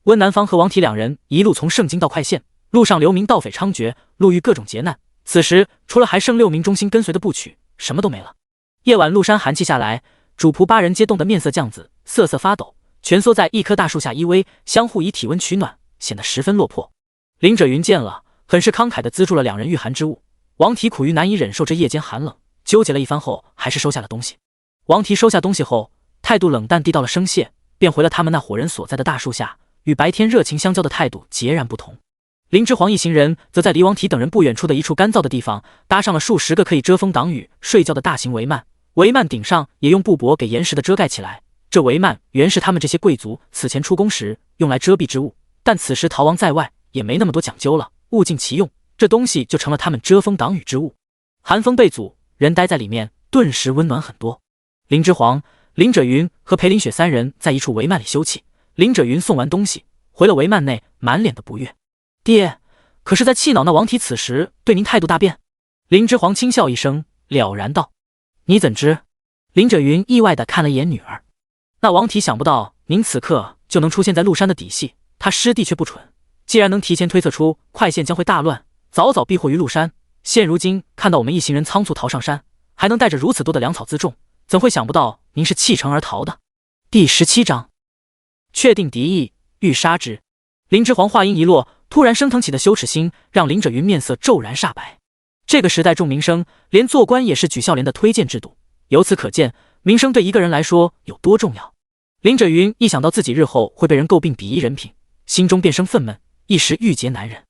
温南方和王提两人一路从盛京到快县，路上流民盗匪猖獗，路遇各种劫难。此时除了还剩6名忠心跟随的部曲，什么都没了。夜晚鹿山寒气下来，主仆8人皆冻得面色酱紫，瑟瑟发抖，蜷缩在一棵大树下依偎，相互以体温取暖，显得十分落魄。林者云见了，很是慷慨地资助了两人御寒之物。王提苦于难以忍受这夜间寒冷，纠结了一番后，还是收下了东西。王提收下东西后，态度冷淡地道了声谢，便回了他们那伙人所在的大树下，与白天热情相交的态度截然不同。林之黄一行人则在离王提等人不远处的一处干燥的地方搭上了数十个可以遮风挡雨睡觉的大型帷幔，帷幔顶上也用布帛给严实的遮盖起来。这帷幔原是他们这些贵族此前出宫时用来遮蔽之物，但此时逃亡在外，也没那么多讲究了，物尽其用，这东西就成了他们遮风挡雨之物。寒风被阻，人待在里面顿时温暖很多。林之黄、林者云和裴林雪三人在一处帷幔里休憩。林者云送完东西，回了帷幔内，满脸的不悦。爹，可是在气恼那王提此时对您态度大变。林之皇轻笑一声，了然道：“你怎知？”林者云意外地看了一眼女儿。那王提想不到您此刻就能出现在陆山的底细，他师弟却不蠢，既然能提前推测出快县将会大乱，早早避祸于陆山，现如今看到我们一行人仓促逃上山，还能带着如此多的粮草辎重，怎会想不到您是弃城而逃的？第17章，确定敌意，欲杀之。林之皇话音一落，突然升腾起的羞耻心让林者云面色骤然煞白。这个时代重名声，连做官也是举孝廉的推荐制度，由此可见名声对一个人来说有多重要。林者云一想到自己日后会被人诟病鄙夷人品，心中便生愤懑，一时郁结难忍。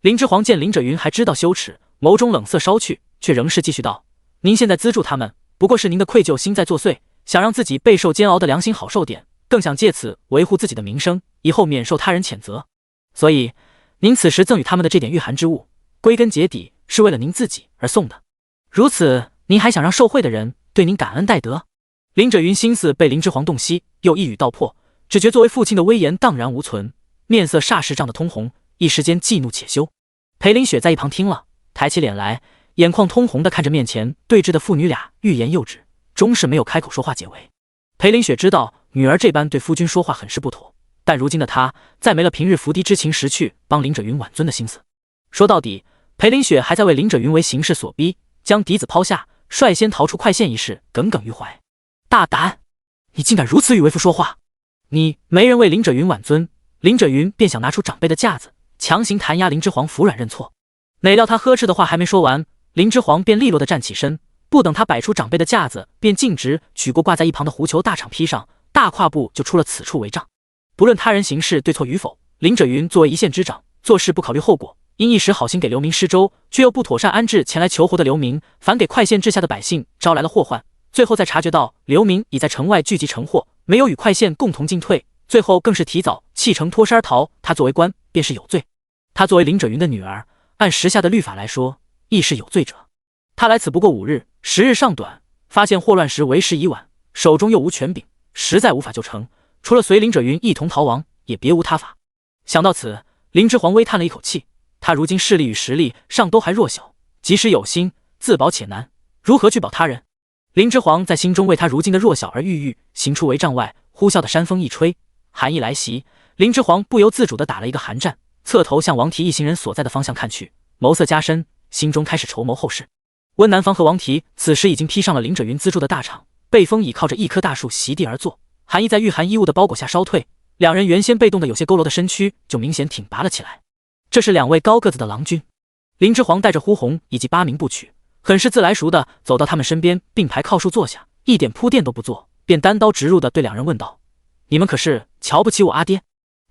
林之皇见林者云还知道羞耻，眸中冷色稍去，却仍是继续道：“您现在资助他们，不过是您的愧疚心在作祟，想让自己备受煎熬的良心好受点，更想借此维护自己的名声，以后免受他人谴责。所以，您此时赠予他们的这点御寒之物，归根结底是为了您自己而送的。如此，您还想让受贿的人对您感恩戴德？”林者云心思被林之皇洞悉，又一语道破，只觉作为父亲的威严荡然无存，面色霎时涨得通红，一时间既怒且羞。裴林雪在一旁听了，抬起脸来，眼眶通红地看着面前对峙的父女俩，欲言又止，终是没有开口说话解围。裴林雪知道女儿这般对夫君说话很是不妥，但如今的她再没了平日伏低之情识去帮林者云挽尊的心思。说到底，裴林雪还在为林者云为形势所逼，将嫡子抛下，率先逃出快县一事耿耿于怀。大胆！你竟敢如此与为父说话！你没人为林者云挽尊，林者云便想拿出长辈的架子，强行弹压林之皇服软认错。哪料他呵斥的话还没说完，林之皇便利落地站起身，不等他摆出长辈的架子，便径直取过挂在一旁的狐裘大氅披上，大跨步就出了此处为帐。不论他人行事对错与否，林者云作为一县之长，做事不考虑后果，因一时好心给流民施粥，却又不妥善安置前来求活的流民，反给快县治下的百姓招来了祸患。最后再察觉到流民已在城外聚集成祸，没有与快县共同进退，最后更是提早弃城脱身而逃，他作为官便是有罪。他作为林者云的女儿，按时下的律法来说，亦是有罪者。他来此不过5日，10日尚短，发现祸乱时为时已晚，手中又无权柄，实在无法救成，除了随林者云一同逃亡，也别无他法。想到此，林之皇微叹了一口气，他如今势力与实力尚都还弱小，即使有心，自保且难，如何去保他人？林之皇在心中为他如今的弱小而郁郁，行出帷帐外，呼啸的山风一吹，寒意来袭，林之皇不由自主地打了一个寒战，侧头向王提一行人所在的方向看去，眸色加深，心中开始筹谋后事。温南方和王提此时已经披上了林者云资助的大氅，背风倚靠着一棵大树席地而坐，寒意在御寒衣物的包裹下稍退，两人原先被冻得有些佝偻的身躯就明显挺拔了起来。这是2位高个子的郎君。林之皇带着呼红以及8名部曲，很是自来熟的走到他们身边，并排靠树坐下，一点铺垫都不做，便单刀直入的对2人问道：“你们可是瞧不起我阿爹？”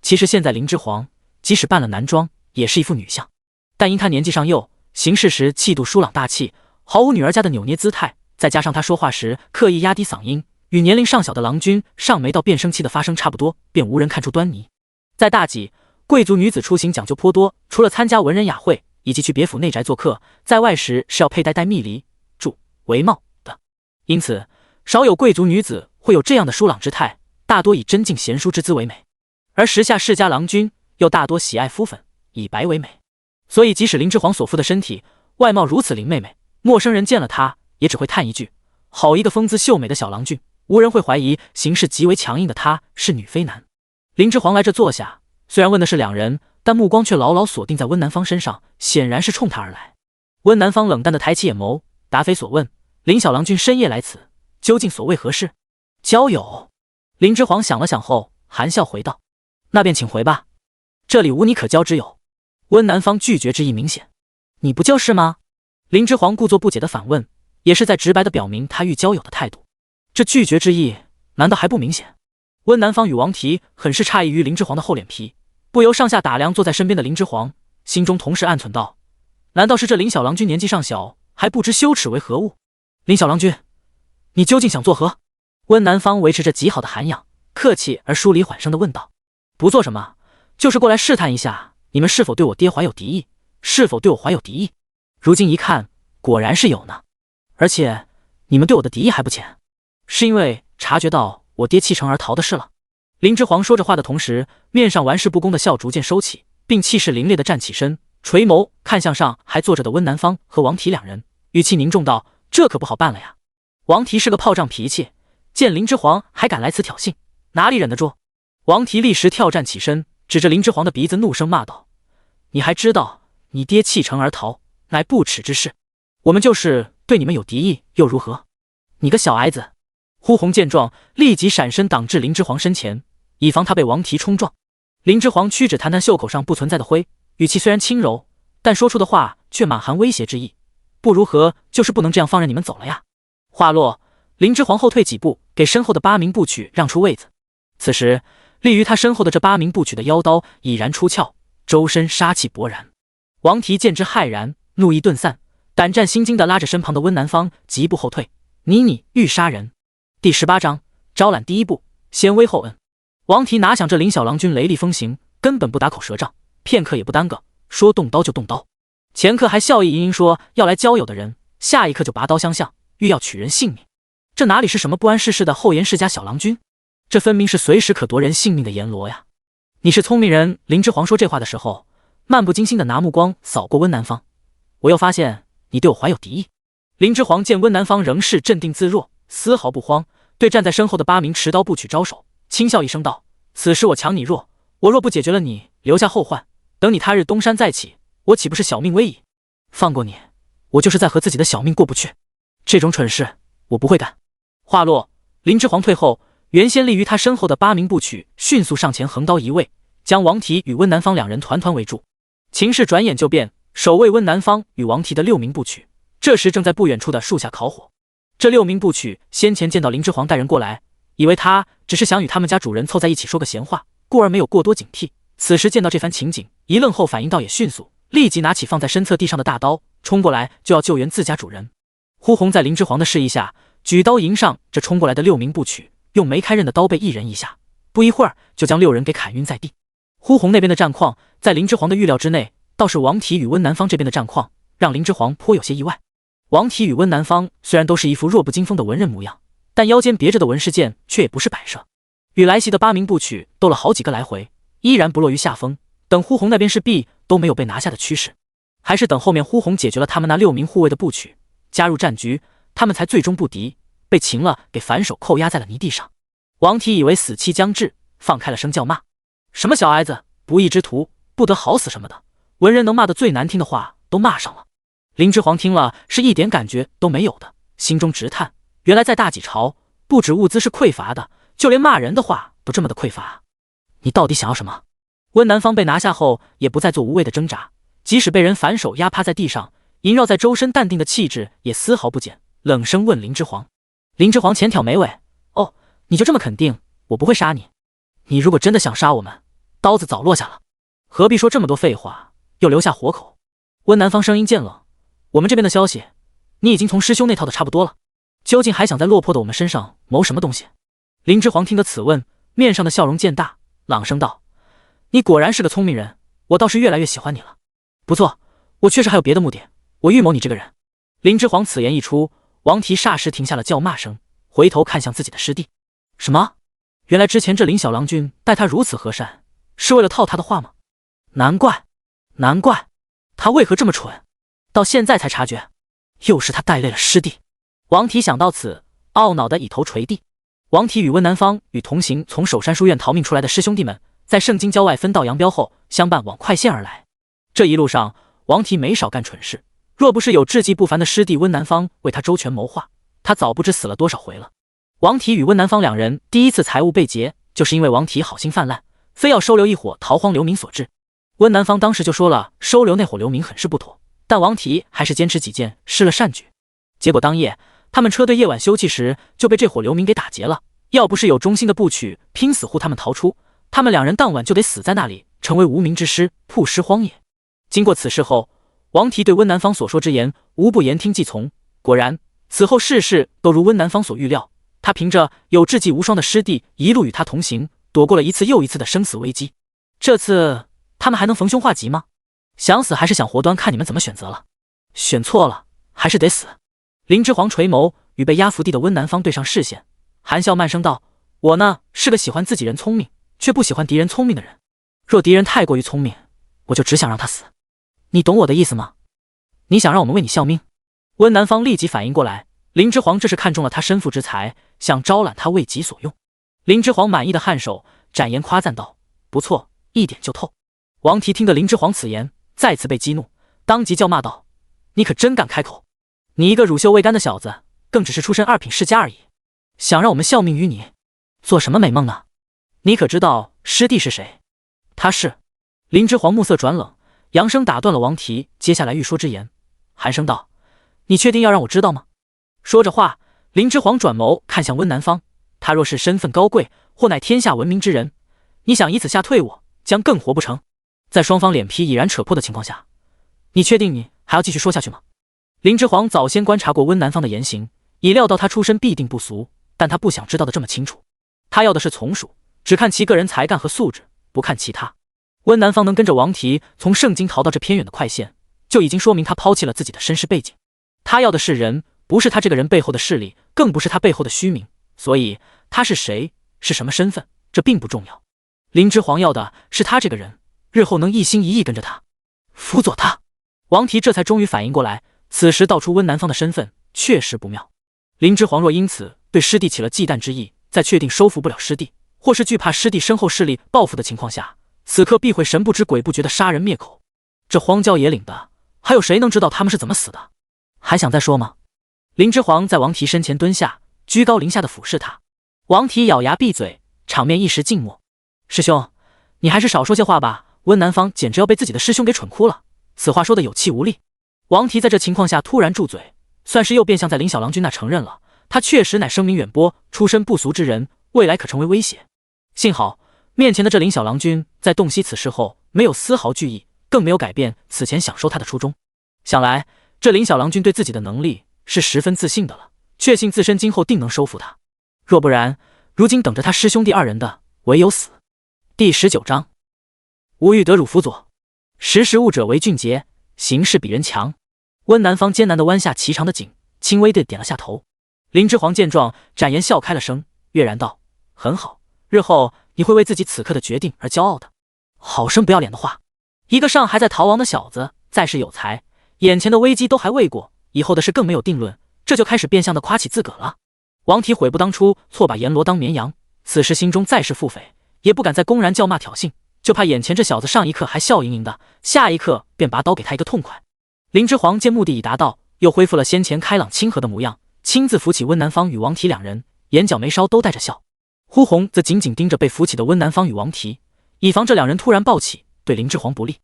其实现在林之皇即使扮了男装，也是一副女相，但因他年纪尚幼，行事时气度疏朗大气，毫无女儿家的扭捏姿态，再加上他说话时刻意压低嗓音，与年龄尚小的郎君尚没到变声期的发声差不多，便无人看出端倪。在大济，贵族女子出行讲究颇多，除了参加文人雅会以及去别府内宅做客，在外时是要佩戴蜜梨、柱、帷帽的，因此少有贵族女子会有这样的疏朗之态，大多以真静贤淑之姿为美。而时下世家郎君又大多喜爱敷粉，以白为美，所以即使林之皇所附的身体外貌如此林妹妹，陌生人见了她也只会叹一句：好一个风姿秀美的小郎君，无人会怀疑行事极为强硬的他是女非男。林之皇来这坐下，虽然问的是2人，但目光却牢牢锁定在温南方身上，显然是冲他而来。温南方冷淡地抬起眼眸，答非所问：“林小郎君深夜来此，究竟所谓何事？”交友。林之皇想了想后，含笑回道：“那便请回吧，这里无你可交之友。”温南方拒绝之意明显：“你不就是吗？”林之皇故作不解地反问，也是在直白地表明他欲交友的态度。这拒绝之意难道还不明显？温南方与王提很是诧异于林之皇的厚脸皮，不由上下打量坐在身边的林之皇，心中同时暗忖道：难道是这林小郎君年纪尚小，还不知羞耻为何物？林小郎君，你究竟想作何？温南方维持着极好的涵养，客气而疏离缓声地问道：不做什么，就是过来试探一下你们是否对我爹怀有敌意，是否对我怀有敌意。如今一看，果然是有呢，而且你们对我的敌意还不浅。是因为察觉到我爹弃城而逃的事了。林之皇说着话的同时，面上玩世不恭的笑逐渐收起，并气势凌冽地站起身，垂眸看向上还坐着的温南方和王提两人，语气凝重道：“这可不好办了呀。”王提是个炮仗脾气，见林之皇还敢来此挑衅，哪里忍得住？王提立时跳站起身，指着林之皇的鼻子怒声骂道：“你还知道你爹弃城而逃，乃不耻之事。我们就是对你们有敌意又如何？你个小矮子！”呼红见状，立即闪身挡至林之皇身前，以防他被王提冲撞。林之皇屈指弹弹袖口上不存在的灰，语气虽然轻柔，但说出的话却满含威胁之意：“不如何，就是不能这样放任你们走了呀！”话落，林之皇后退几步，给身后的8名部曲让出位子。此时，立于他身后的这8名部曲的腰刀已然出鞘，周身杀气勃然。王提见之骇然，怒意顿散，胆战心惊地拉着身旁的温南方疾步后退：“你欲杀人！”第18章招揽第一步，先威后恩。王提哪想这林小郎君雷厉风行，根本不打口舌仗，片刻也不耽搁，说动刀就动刀。前刻还笑意盈盈说要来交友的人，下一刻就拔刀相向，欲要取人性命。这哪里是什么不谙世事的后严世家小郎君，这分明是随时可夺人性命的阎罗呀！你是聪明人。林之皇说这话的时候，漫不经心地拿目光扫过温南方，我又发现你对我怀有敌意。林之皇见温南方仍是镇定自若，丝毫不慌，对站在身后的8名持刀部曲招手，轻笑一声道：“此时我强你弱，我若不解决了你，留下后患，等你他日东山再起，我岂不是小命危矣？放过你，我就是在和自己的小命过不去。这种蠢事，我不会干。”话落，林之皇退后，原先立于他身后的8名部曲迅速上前横刀一位，将王提与温南方两人团团围住。情势转眼就变，守卫温南方与王提的6名部曲，这时正在不远处的树下烤火。这6名部曲先前见到林之皇带人过来，以为他只是想与他们家主人凑在一起说个闲话，故而没有过多警惕。此时见到这番情景，一愣后反应倒也迅速，立即拿起放在身侧地上的大刀，冲过来就要救援自家主人。呼红在林之皇的示意下，举刀迎上这冲过来的6名部曲，用没开刃的刀背一人一下，不一会儿就将6人给砍晕在地。呼红那边的战况在林之皇的预料之内，倒是王提与温南方这边的战况让林之皇颇有些意外。王提与温南方虽然都是一副弱不禁风的文人模样，但腰间别着的文士剑却也不是摆设。与来袭的8名部曲斗了好几个来回，依然不落于下风。等呼红那边势必都没有被拿下的趋势，还是等后面呼红解决了他们那6名护卫的部曲，加入战局，他们才最终不敌，被擒了，给反手扣压在了泥地上。王提以为死期将至，放开了声叫骂：“什么小矮子，不义之徒，不得好死什么的，文人能骂的最难听的话都骂上了。”林之皇听了是一点感觉都没有的，心中直叹，原来在大几朝，不止物资是匮乏的，就连骂人的话都这么的匮乏。你到底想要什么？温南方被拿下后也不再做无谓的挣扎，即使被人反手压趴在地上，萦绕在周身淡定的气质也丝毫不减，冷声问林之皇。林之皇前挑眉尾：“哦，你就这么肯定我不会杀你？你如果真的想杀我们，刀子早落下了，何必说这么多废话，又留下活口？”温南方声音渐冷：“我们这边的消息，你已经从师兄那套的差不多了，究竟还想在落魄的我们身上谋什么东西？”林之皇听得此问，面上的笑容渐大，朗声道：“你果然是个聪明人，我倒是越来越喜欢你了。不错，我确实还有别的目的，我预谋你这个人。”林之皇此言一出，王提霎时停下了叫骂声，回头看向自己的师弟：“什么？原来之前这林小郎君待他如此和善，是为了套他的话吗？难怪，他为何这么蠢？到现在才察觉，又是他带累了师弟。”王提想到此，懊恼地以头垂地。王提与温南方与同行从守山书院逃命出来的师兄弟们，在盛京郊外分道扬镳后，相伴往快县而来。这一路上，王提没少干蠢事，若不是有志气不凡的师弟温南方为他周全谋划，他早不知死了多少回了。王提与温南方两人第一次财物被劫，就是因为王提好心泛滥，非要收留一伙逃荒流民所致。温南方当时就说了收留那伙流民很是不妥，但王提还是坚持己见，施了善举。结果当夜，他们车队夜晚休憩时就被这伙流民给打劫了。要不是有忠心的部曲拼死护他们逃出，他们两人当晚就得死在那里，成为无名之师，曝尸荒野。经过此事后，王提对温南方所说之言无不言听计从。果然，此后事事都如温南方所预料，他凭着有智计无双的师弟一路与他同行，躲过了一次又一次的生死危机。这次他们还能逢凶化吉吗？想死还是想活端，看你们怎么选择了。选错了还是得死。林之皇垂眸与被压伏地的温南方对上视线，含笑慢声道：“我呢，是个喜欢自己人聪明，却不喜欢敌人聪明的人。若敌人太过于聪明，我就只想让他死。你懂我的意思吗？你想让我们为你效命？”温南方立即反应过来，林之皇这是看中了他身负之才，想招揽他为己所用。林之皇满意的颔首，展颜夸赞道：“不错，一点就透。”王提听得林之皇此言，再次被激怒，当即叫骂道：“你可真敢开口！你一个乳臭未干的小子，更只是出身二品世家而已，想让我们效命于你，做什么美梦呢？你可知道师弟是谁？”他是……林之皇目色转冷，扬声打断了王提接下来欲说之言，寒声道：“你确定要让我知道吗？”说着话，林之皇转眸看向温南方，他若是身份高贵，或乃天下闻名之人，你想以此下退我，将更活不成？在双方脸皮已然扯破的情况下，你确定你还要继续说下去吗？林之皇早先观察过温南方的言行，已料到他出身必定不俗，但他不想知道的这么清楚。他要的是从属，只看其个人才干和素质，不看其他。温南方能跟着王提从圣经逃到这偏远的快线，就已经说明他抛弃了自己的身世背景。他要的是人，不是他这个人背后的势力，更不是他背后的虚名。所以他是谁，是什么身份，这并不重要。林之皇要的是他这个人，日后能一心一意跟着他，辅佐他。王提这才终于反应过来，此时道出温南方的身份确实不妙。林之皇若因此对师弟起了忌惮之意，在确定收服不了师弟，或是惧怕师弟身后势力报复的情况下，此刻必会神不知鬼不觉的杀人灭口。这荒郊野岭的，还有谁能知道他们是怎么死的？还想再说吗？林之皇在王提身前蹲下，居高临下的俯视他。王提咬牙闭嘴，场面一时静默。师兄，你还是少说些话吧。温南方简直要被自己的师兄给蠢哭了，此话说的有气无力。王提在这情况下突然住嘴，算是又变相在林小郎君那承认了，他确实乃声名远播、出身不俗之人，未来可成为威胁。幸好面前的这林小郎君在洞悉此事后，没有丝毫惧意，更没有改变此前想收他的初衷。想来这林小郎君对自己的能力是十分自信的了，确信自身今后定能收服他。若不然，如今等着他师兄弟二人的唯有死。第19章，吾欲得汝辅佐，识时务者为俊杰，行事比人强。温南方艰难地弯下颀长的颈，轻微地点了下头。林之皇见状，展颜笑开了声，悦然道：“很好，日后你会为自己此刻的决定而骄傲的。”好生不要脸的话！一个尚还在逃亡的小子，再是有才，眼前的危机都还未过，以后的事更没有定论，这就开始变相的夸起自个了。王提悔不当初错把阎罗当绵羊，此时心中再是腹诽，也不敢再公然叫骂挑衅，就怕眼前这小子上一刻还笑盈盈的，下一刻便拔刀给他一个痛快。林之皇见目的已达到，又恢复了先前开朗亲和的模样，亲自扶起温南方与王提两人，眼角眉梢都带着笑。呼红则紧紧盯着被扶起的温南方与王提，以防这两人突然暴起，对林之皇不利。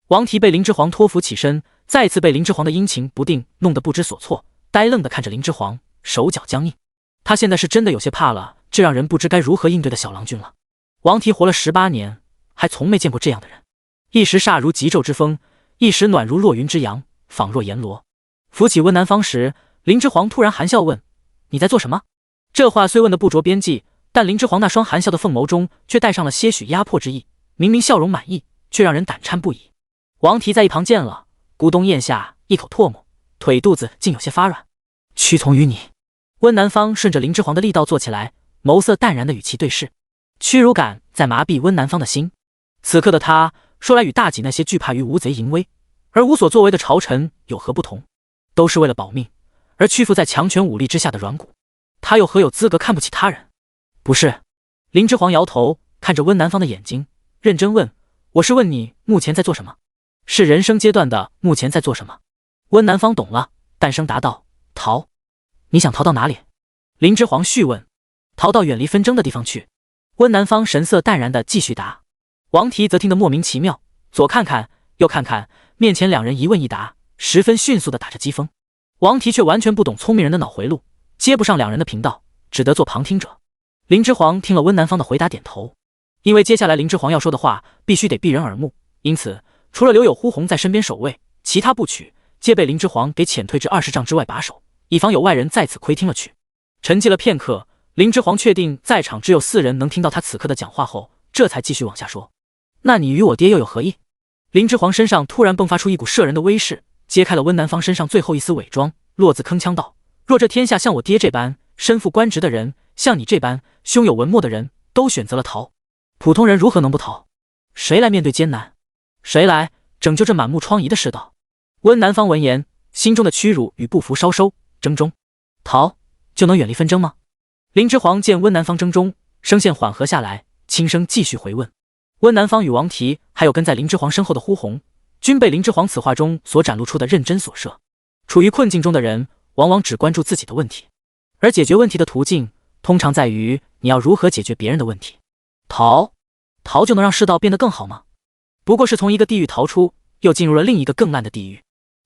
王提被林之皇托扶起身，再次被林之皇的阴晴不定弄得不知所措，呆愣地看着林之皇，手脚僵硬。他现在是真的有些怕了这让人不知该如何应对的小郎君了。王提活了18年，还从没见过这样的人，一时煞如极昼之风，一时暖如落云之阳，仿若阎罗。扶起温南方时，林之皇突然含笑问：“你在做什么？”这话虽问得不着边际，但林之皇那双含笑的凤眸中却带上了些许压迫之意，明明笑容满意，却让人胆颤不已。王提在一旁见了，咕咚咽下一口唾沫，腿肚子竟有些发软。屈从于你。温南方顺着林之皇的力道坐起来，眸色淡然的与其对视，屈辱感在麻痹温南方的心。此刻的他说来与大己那些惧怕于无贼淫威而无所作为的朝臣有何不同？都是为了保命而屈服在强权武力之下的软骨，他又何有资格看不起他人？不是。林之皇摇头，看着温南方的眼睛，认真问：“我是问你目前在做什么？是人生阶段的目前在做什么？”温南方懂了，淡声答道：“逃。”你想逃到哪里？林之皇续问。逃到远离纷争的地方去。温南方神色淡然地继续答。王提则听得莫名其妙，左看看右看看，面前两人一问一答，十分迅速地打着机锋。王提却完全不懂聪明人的脑回路，接不上两人的频道，只得做旁听者。林之皇听了温南方的回答点头，因为接下来林之皇要说的话必须得避人耳目，因此除了留有呼红在身边守卫，其他部曲皆被林之皇给遣退至20丈之外把守，以防有外人在此窥听了去。沉寂了片刻，林之皇确定在场只有4人能听到他此刻的讲话后，这才继续往下说：“那你与我爹又有何意？”林之皇身上突然迸发出一股摄人的威势，揭开了温南方身上最后一丝伪装，落字铿锵道：“若这天下像我爹这般身负官职的人，像你这般胸有文墨的人都选择了逃，普通人如何能不逃？谁来面对艰难？谁来拯救这满目疮痍的世道？温南方闻言，心中的屈辱与不服稍收，争中逃就能远离纷争吗？林之皇见温南方争中，声线缓和下来，轻声继续回问。温南方与王提还有跟在林之皇身后的呼红，均被林之皇此话中所展露出的认真所摄。处于困境中的人，往往只关注自己的问题，而解决问题的途径，通常在于你要如何解决别人的问题。逃就能让世道变得更好吗？不过是从一个地狱逃出，又进入了另一个更烂的地狱，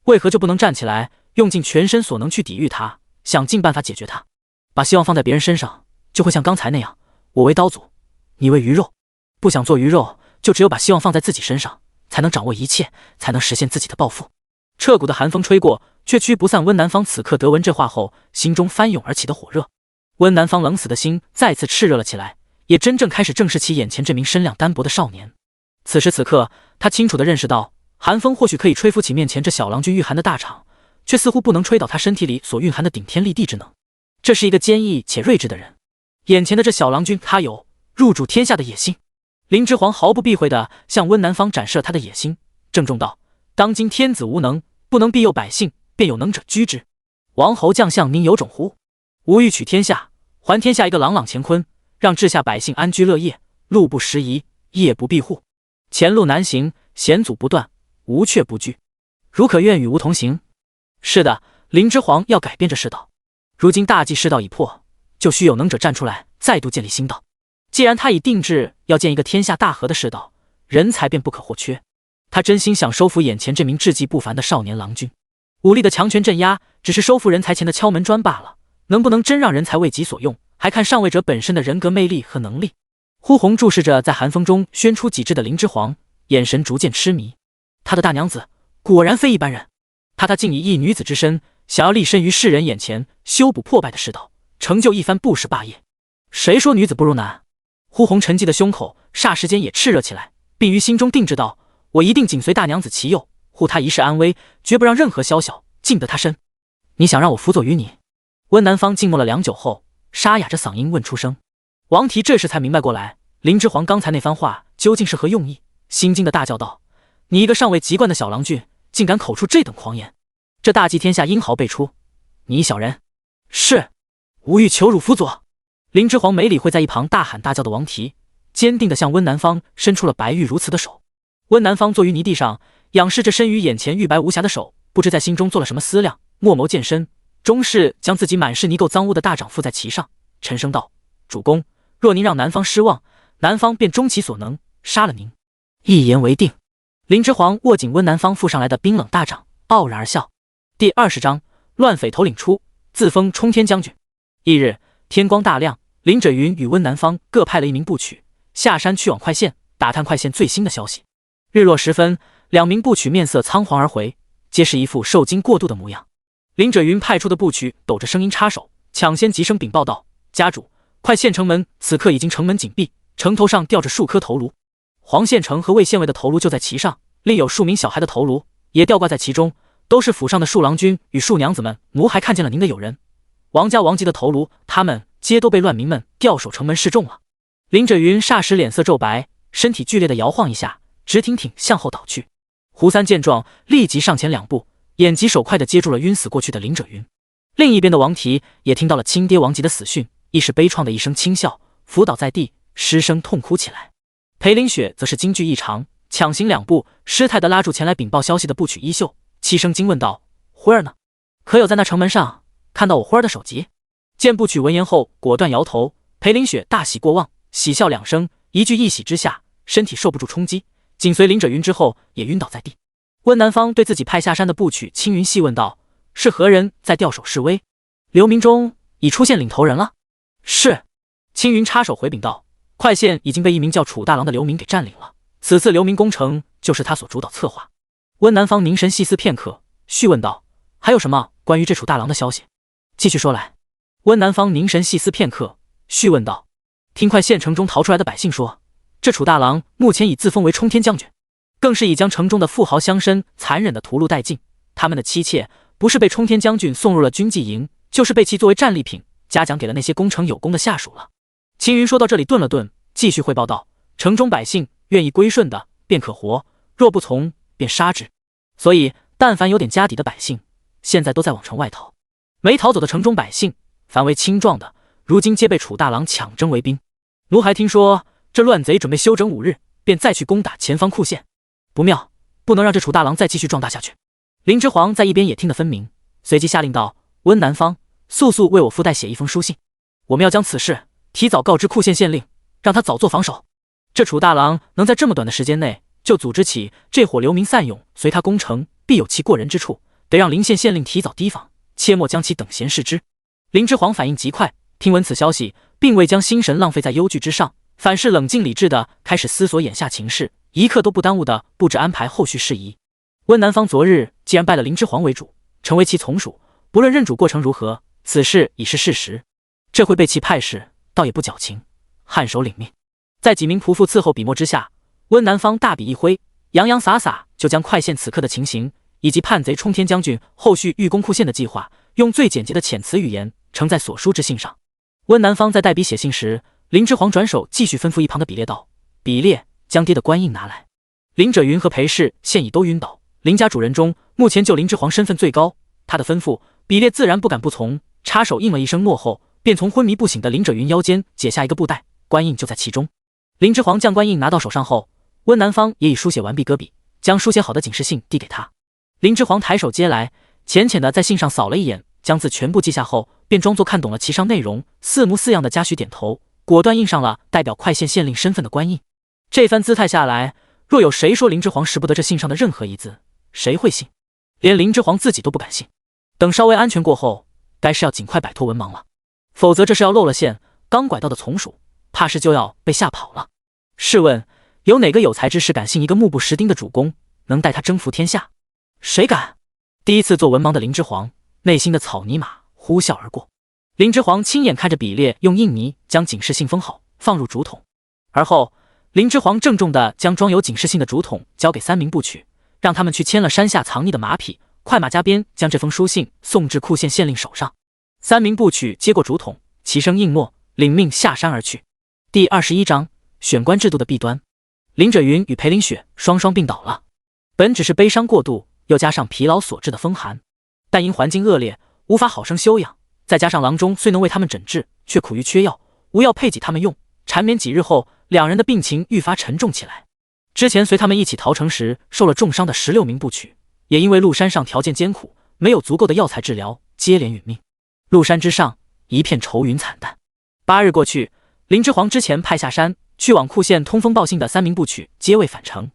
为何就不能站起来，用尽全身所能去抵御它，想尽办法解决它？把希望放在别人身上，就会像刚才那样，我为刀俎，你为鱼肉。不想做鱼肉，就只有把希望放在自己身上，才能掌握一切，才能实现自己的抱负。彻骨的寒风吹过，却驱不散温南方此刻得闻这话后心中翻涌而起的火热。温南方冷死的心再次炽热了起来，也真正开始正视起眼前这名身量单薄的少年。此时此刻，他清楚地认识到，寒风或许可以吹拂起面前这小郎君御寒的大场，却似乎不能吹倒他身体里所蕴含的顶天立地之能。这是一个坚毅且睿智的人，眼前的这小郎君，他有入主天下的野心。林之皇毫不避讳地向温南方展示了他的野心，郑重道：当今天子无能，不能庇佑百姓，便有能者居之。王侯将相宁有种乎？吾欲取天下，还天下一个朗朗乾坤，让治下百姓安居乐业，路不拾遗，夜不闭户，前路难行，险阻不断，无却不惧。如可愿与吾同行？是的，林之皇要改变这世道。如今大计世道已破，就需有能者站出来，再度建立新道。既然他已定制要建一个天下大和的世道，人才便不可或缺。他真心想收服眼前这名志气不凡的少年郎君。武力的强权镇压只是收服人才前的敲门砖罢了，能不能真让人才为己所用，还看上位者本身的人格魅力和能力。呼红注视着在寒风中宣出己志的林之皇，眼神逐渐痴迷。他的大娘子果然非一般人，他竟以一女子之身，想要立身于世人眼前，修补破败的世道，成就一番不世霸业。谁说女子不如男？呼红沉寂的胸口霎时间也炽热起来，并于心中定制道：我一定紧随大娘子其右，护她一世安危，绝不让任何宵小近得她身。你想让我辅佐于你？温南方静默了良久后，沙哑着嗓音问出声。王提这时才明白过来，林之皇刚才那番话究竟是何用意，心惊的大叫道：你一个尚未及惯的小郎君，竟敢口出这等狂言！这大计天下英豪辈出，你小人！是，吾欲求汝辅佐。林之皇没理会在一旁大喊大叫的王提，坚定地向温南方伸出了白玉如瓷的手。温南方坐于泥地上，仰视着身于眼前玉白无瑕的手，不知在心中做了什么思量，默谋健身，终是将自己满是泥垢脏污的大掌附在其上，沉声道：主公，若您让南方失望，南方便终其所能，杀了您。一言为定。林之皇握紧温南方附上来的冰冷大掌，傲然而笑。第20章，乱匪头领出，自封冲天将军。翌日天光大亮，林者云与温南方各派了一名部曲下山去往快县，打探快县最新的消息。日落时分，两名部曲面色仓皇而回，皆是一副受惊过度的模样。林者云派出的部曲抖着声音插手，抢先急声禀报道：家主，快县城门此刻已经城门紧闭，城头上吊着数颗头颅，黄县城和魏县尉的头颅就在其上，另有数名小孩的头颅也吊挂在其中，都是府上的庶郎君与庶娘子们。奴还看见了您的友人王家王吉的头颅，他们皆都被乱民们吊守城门示众了。林者云霎时脸色骤白，身体剧烈的摇晃一下，直挺挺向后倒去。胡三见状，立即上前2步，眼疾手快地接住了晕死过去的林者云。另一边的王提也听到了亲爹王吉的死讯，亦是悲怆的一声轻笑，伏倒在地，失声痛哭起来。裴林雪则是惊惧异常，抢行2步，失态地拉住前来禀报消息的部曲衣袖，凄声惊问道：辉儿呢？可有在那城门上看到我辉儿的首级？见部曲闻言后果断摇头。裴林雪大喜过望，喜笑2声，一句一喜之下，身体受不住冲击，紧随林者云之后也晕倒在地。温南方对自己派下山的部曲青云细问道：是何人在吊手示威？流民中已出现领头人了？是。青云插手回禀道：快县已经被一名叫楚大郎的流民给占领了，此次流民攻城就是他所主导策划。温南方凝神细思片刻，续问道：还有什么关于这楚大郎的消息？继续说来。温南方凝神细思片刻，续问道：听快县城中逃出来的百姓说，这楚大郎目前已自封为冲天将军，更是已将城中的富豪乡绅残忍的屠戮殆尽，他们的妻妾不是被冲天将军送入了军纪营，就是被其作为战利品嘉奖给了那些攻城有功的下属了。青云说到这里顿了顿，继续汇报道：城中百姓愿意归顺的，便可活；若不从，便杀之。所以，但凡有点家底的百姓，现在都在往城外逃。没逃走的城中百姓，凡为青壮的，如今皆被楚大郎抢征为兵。奴还听说这乱贼准备休整5日，便再去攻打前方库县。不妙，不能让这楚大郎再继续壮大下去。林之煌在一边也听得分明，随即下令道：温南方，速速为我父代写一封书信，我们要将此事提早告知库县县令，让他早做防守。这楚大郎能在这么短的时间内就组织起这伙流民散勇随他攻城，必有其过人之处，得让临县县令提早提防，切莫将其等闲视之。林之煌反应极快，听闻此消息，并未将心神浪费在忧惧之上，反是冷静理智的开始思索眼下情势，一刻都不耽误的布置安排后续事宜。温南方昨日既然拜了林之煌为主，成为其从属，不论认主过程如何，此事已是事实。这会被其派使，倒也不矫情，颔首领命。在几名仆妇伺候笔墨之下，温南方大笔一挥，洋洋洒洒就将快县此刻的情形，以及叛贼冲天将军后续预攻库县的计划，用最简洁的遣词语言呈在所书之信上。温南方在代笔写信时，林之煌转手继续吩咐一旁的比列道：比列，将爹的官印拿来。林者云和裴氏现已都晕倒，林家主人中目前就林之煌身份最高，他的吩咐比列自然不敢不从，插手应了一声诺后，便从昏迷不醒的林者云腰间解下一个布袋，官印就在其中。林之煌将官印拿到手上后，温南方也已书写完毕，搁笔，将书写好的警示信递给他。林之煌抬手接来，浅浅的在信上扫了一眼，将字全部记下后，便装作看懂了其上内容，似模似样的嘉许点头，果断印上了代表快县县令身份的官印。这番姿态下来，若有谁说林之煌识不得这信上的任何一字，谁会信？连林之煌自己都不敢信。等稍微安全过后，该是要尽快摆脱文盲了，否则这是要露了馅，刚拐到的从属，怕是就要被吓跑了。试问，有哪个有才之士敢信一个目不识丁的主公能带他征服天下？谁敢？第一次做文盲的林之煌，内心的草泥马呼啸而过。林之煌亲眼看着比列用印泥将警示信封好，放入竹筒，而后林之煌郑重地将装有警示信的竹筒交给3名部曲，让他们去牵了山下藏匿的马匹，快马加鞭将这封书信送至库县县令手上。3名部曲接过竹筒，齐声应诺，领命下山而去。第21章选官制度的弊端。林者云与裴林雪双双病倒了，本只是悲伤过度，又加上疲劳所致的风寒，但因环境恶劣，无法好生休养，再加上郎中虽能为他们诊治，却苦于缺药，无药配给他们用，缠绵几日后，2人的病情愈发沉重起来。之前随他们一起逃城时受了重伤的16名部曲，也因为鹿山上条件艰苦，没有足够的药材治疗，接连殒命。鹿山之上一片愁云惨淡。8日过去，林之煌之前派下山去往库县通风报信的3名部曲皆未返程，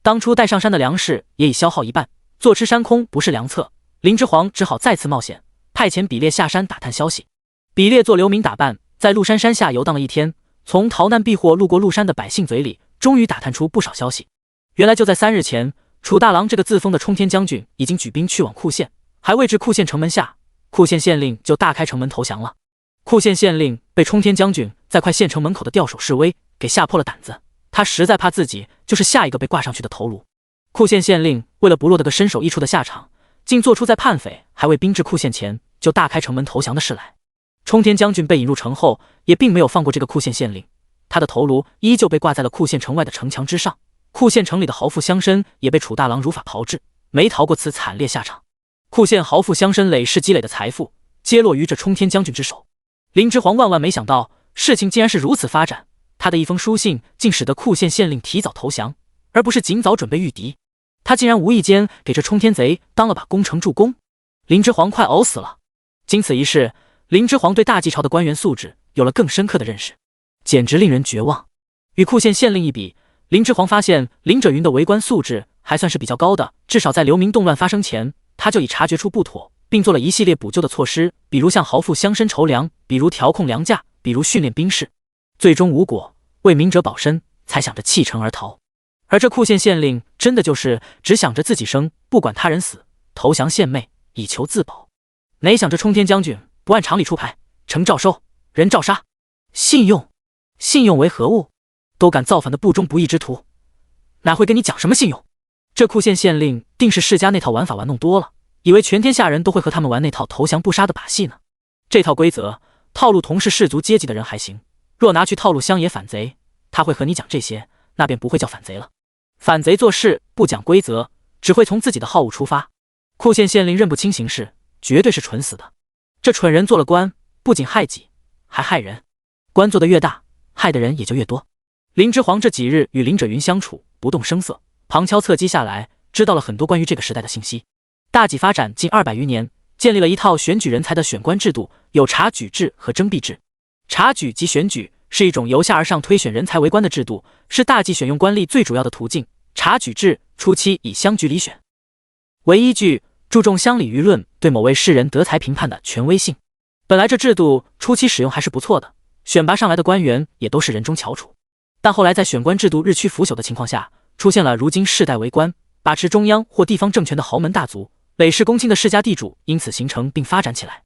当初带上山的粮食也已消耗一半，坐吃山空不是良策。林之煌只好再次冒险，派遣比列下山打探消息。比列做流民打扮，在鹿山山下游荡了一天，从逃难避祸路过鹿山的百姓嘴里，终于打探出不少消息。原来就在3日前，楚大郎这个自封的冲天将军已经举兵去往库县，还未至库县城门下，库县县令就大开城门投降了。库县县令被冲天将军在快县城门口的吊手示威给吓破了胆子，他实在怕自己就是下一个被挂上去的头颅。库县县令为了不落得个身首异处的下场，竟做出在叛匪还未兵至库县前就大开城门投降的事来。冲天将军被引入城后，也并没有放过这个库县县令，他的头颅依旧被挂在了库县城外的城墙之上。库县城里的豪富乡绅也被楚大郎如法炮制，没逃过此惨烈下场。库县豪富乡绅累世积累的财富，皆落于这冲天将军之手。林之煌万万没想到，事情竟然是如此发展，他的一封书信竟使得库县县令提早投降，而不是尽早准备御敌。他竟然无意间给这冲天贼当了把功臣助攻，林之煌快呕死了。经此一事，林之煌对大冀朝的官员素质有了更深刻的认识，简直令人绝望。与库县县令一比，林之煌发现林者云的为官素质还算是比较高的，至少在流民动乱发生前，他就已察觉出不妥，并做了一系列补救的措施，比如向豪富乡绅筹粮，比如调控粮价，比如训练兵士。最终无果，为明哲保身，才想着弃城而逃。而这库县县令真的就是只想着自己生，不管他人死，投降献媚，以求自保。哪想这冲天将军不按常理出牌，城照收，人照杀。信用为何物？都敢造反的不忠不义之徒，哪会跟你讲什么信用？这库县县令定是世家那套玩法玩弄多了，以为全天下人都会和他们玩那套投降不杀的把戏呢。这套规则套路同是氏族阶级的人还行，若拿去套路乡野反贼，他会和你讲这些，那便不会叫反贼了。反贼做事不讲规则，只会从自己的好恶出发。库县县令认不清形势，绝对是蠢死的。这蠢人做了官，不仅害己，还害人。官做得越大，害的人也就越多。林之煌这几日与林者云相处，不动声色，旁敲侧击下来，知道了很多关于这个时代的信息。大济发展近200余年，建立了一套选举人才的选官制度，有察举制和征辟制。察举及选举是一种由下而上推选人才为官的制度，是大济选用官吏最主要的途径。察举制初期以乡局里选为依据，注重乡里舆论对某位士人德才评判的权威性。本来这制度初期使用还是不错的，选拔上来的官员也都是人中翘楚。但后来在选官制度日趋腐朽的情况下，出现了如今世代为官、把持中央或地方政权的豪门大族，累世公卿的世家地主因此形成并发展起来。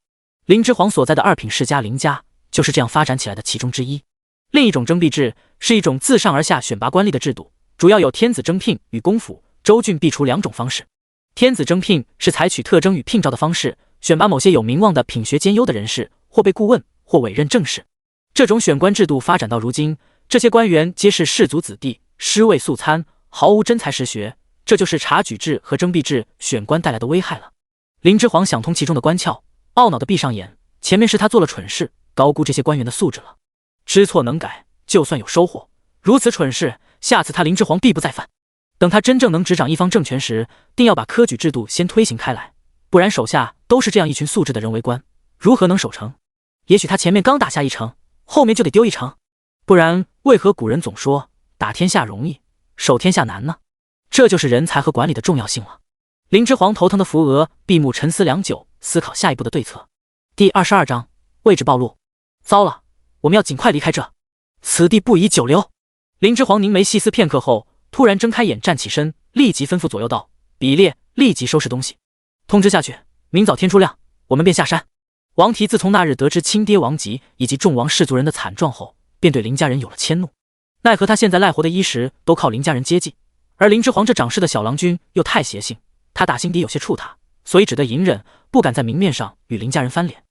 林之煌所在的二品世家林家就是这样发展起来的其中之一。另一种征辟制是一种自上而下选拔官吏的制度，主要有天子征聘与公府、州郡辟除两种方式。天子征聘是采取特征与聘召的方式，选拔某些有名望的品学兼优的人士，或被顾问，或委任正式。这种选官制度发展到如今，这些官员皆是士族子弟，尸位素餐，毫无真才实学，这就是察举制和征辟制选官带来的危害了。林之煌想通其中的关窍，懊恼地闭上眼，前面是他做了蠢事，高估这些官员的素质了。知错能改，就算有收获，如此蠢事，下次他林之煌必不再犯。等他真正能执掌一方政权时，定要把科举制度先推行开来，不然手下都是这样一群素质的人为官，如何能守成？也许他前面刚打下一城，后面就得丢一城，不然为何古人总说打天下容易，守天下难呢？这就是人才和管理的重要性了。林之煌头疼的扶额，闭目沉思良久，思考下一步的对策。第22章位置暴露。糟了，我们要尽快离开这，此地不宜久留。林之煌凝眉细思片刻后，突然睁开眼，站起身，立即吩咐左右道：比列，立即收拾东西，通知下去，明早天初亮，我们便下山。王提自从那日得知亲爹王吉以及众王氏族人的惨状后，便对林家人有了迁怒。奈何他现在赖活的衣食都靠林家人接济，而林之煌这掌事的小郎君又太邪性，他打心底有些怵他，所以只得隐忍，不敢在明面上与林家人翻脸。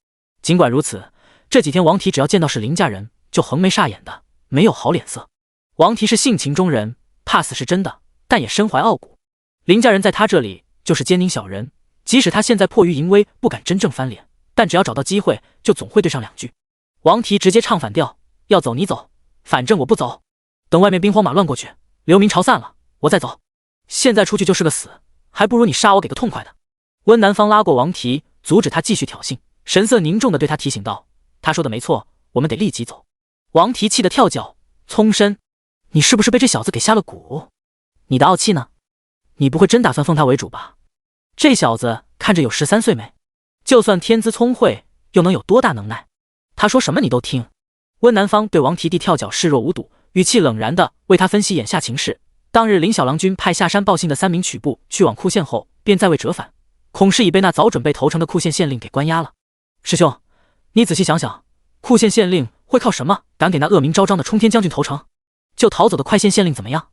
尽管如此，这几天王提只要见到是林家人，就横眉煞眼的，没有好脸色。王提是性情中人，怕死是真的，但也身怀傲骨。林家人在他这里就是奸佞小人，即使他现在迫于淫威不敢真正翻脸，但只要找到机会，就总会对上两句。王提直接唱反调：要走你走，反正我不走。等外面兵荒马乱过去，流民潮散了，我再走。现在出去就是个死，还不如你杀我给个痛快的。温南方拉过王提，阻止他继续挑衅，神色凝重地对他提醒道：他说的没错，我们得立即走。王提气得跳脚，葱身：你是不是被这小子给下了蛊？你的傲气呢？你不会真打算奉他为主吧？这小子看着有13岁没？就算天资聪慧，又能有多大能耐？他说什么你都听。温南方对王提地跳脚视若无睹，语气冷然地为他分析眼下情势。当日林小郎君派下山报信的3名曲部去往库县后，便再未折返，恐是已被那早准备投诚的库县县令给关押了。师兄，你仔细想想，库县县令会靠什么敢给那恶名昭彰的冲天将军投诚？就逃走的快县县令怎么样？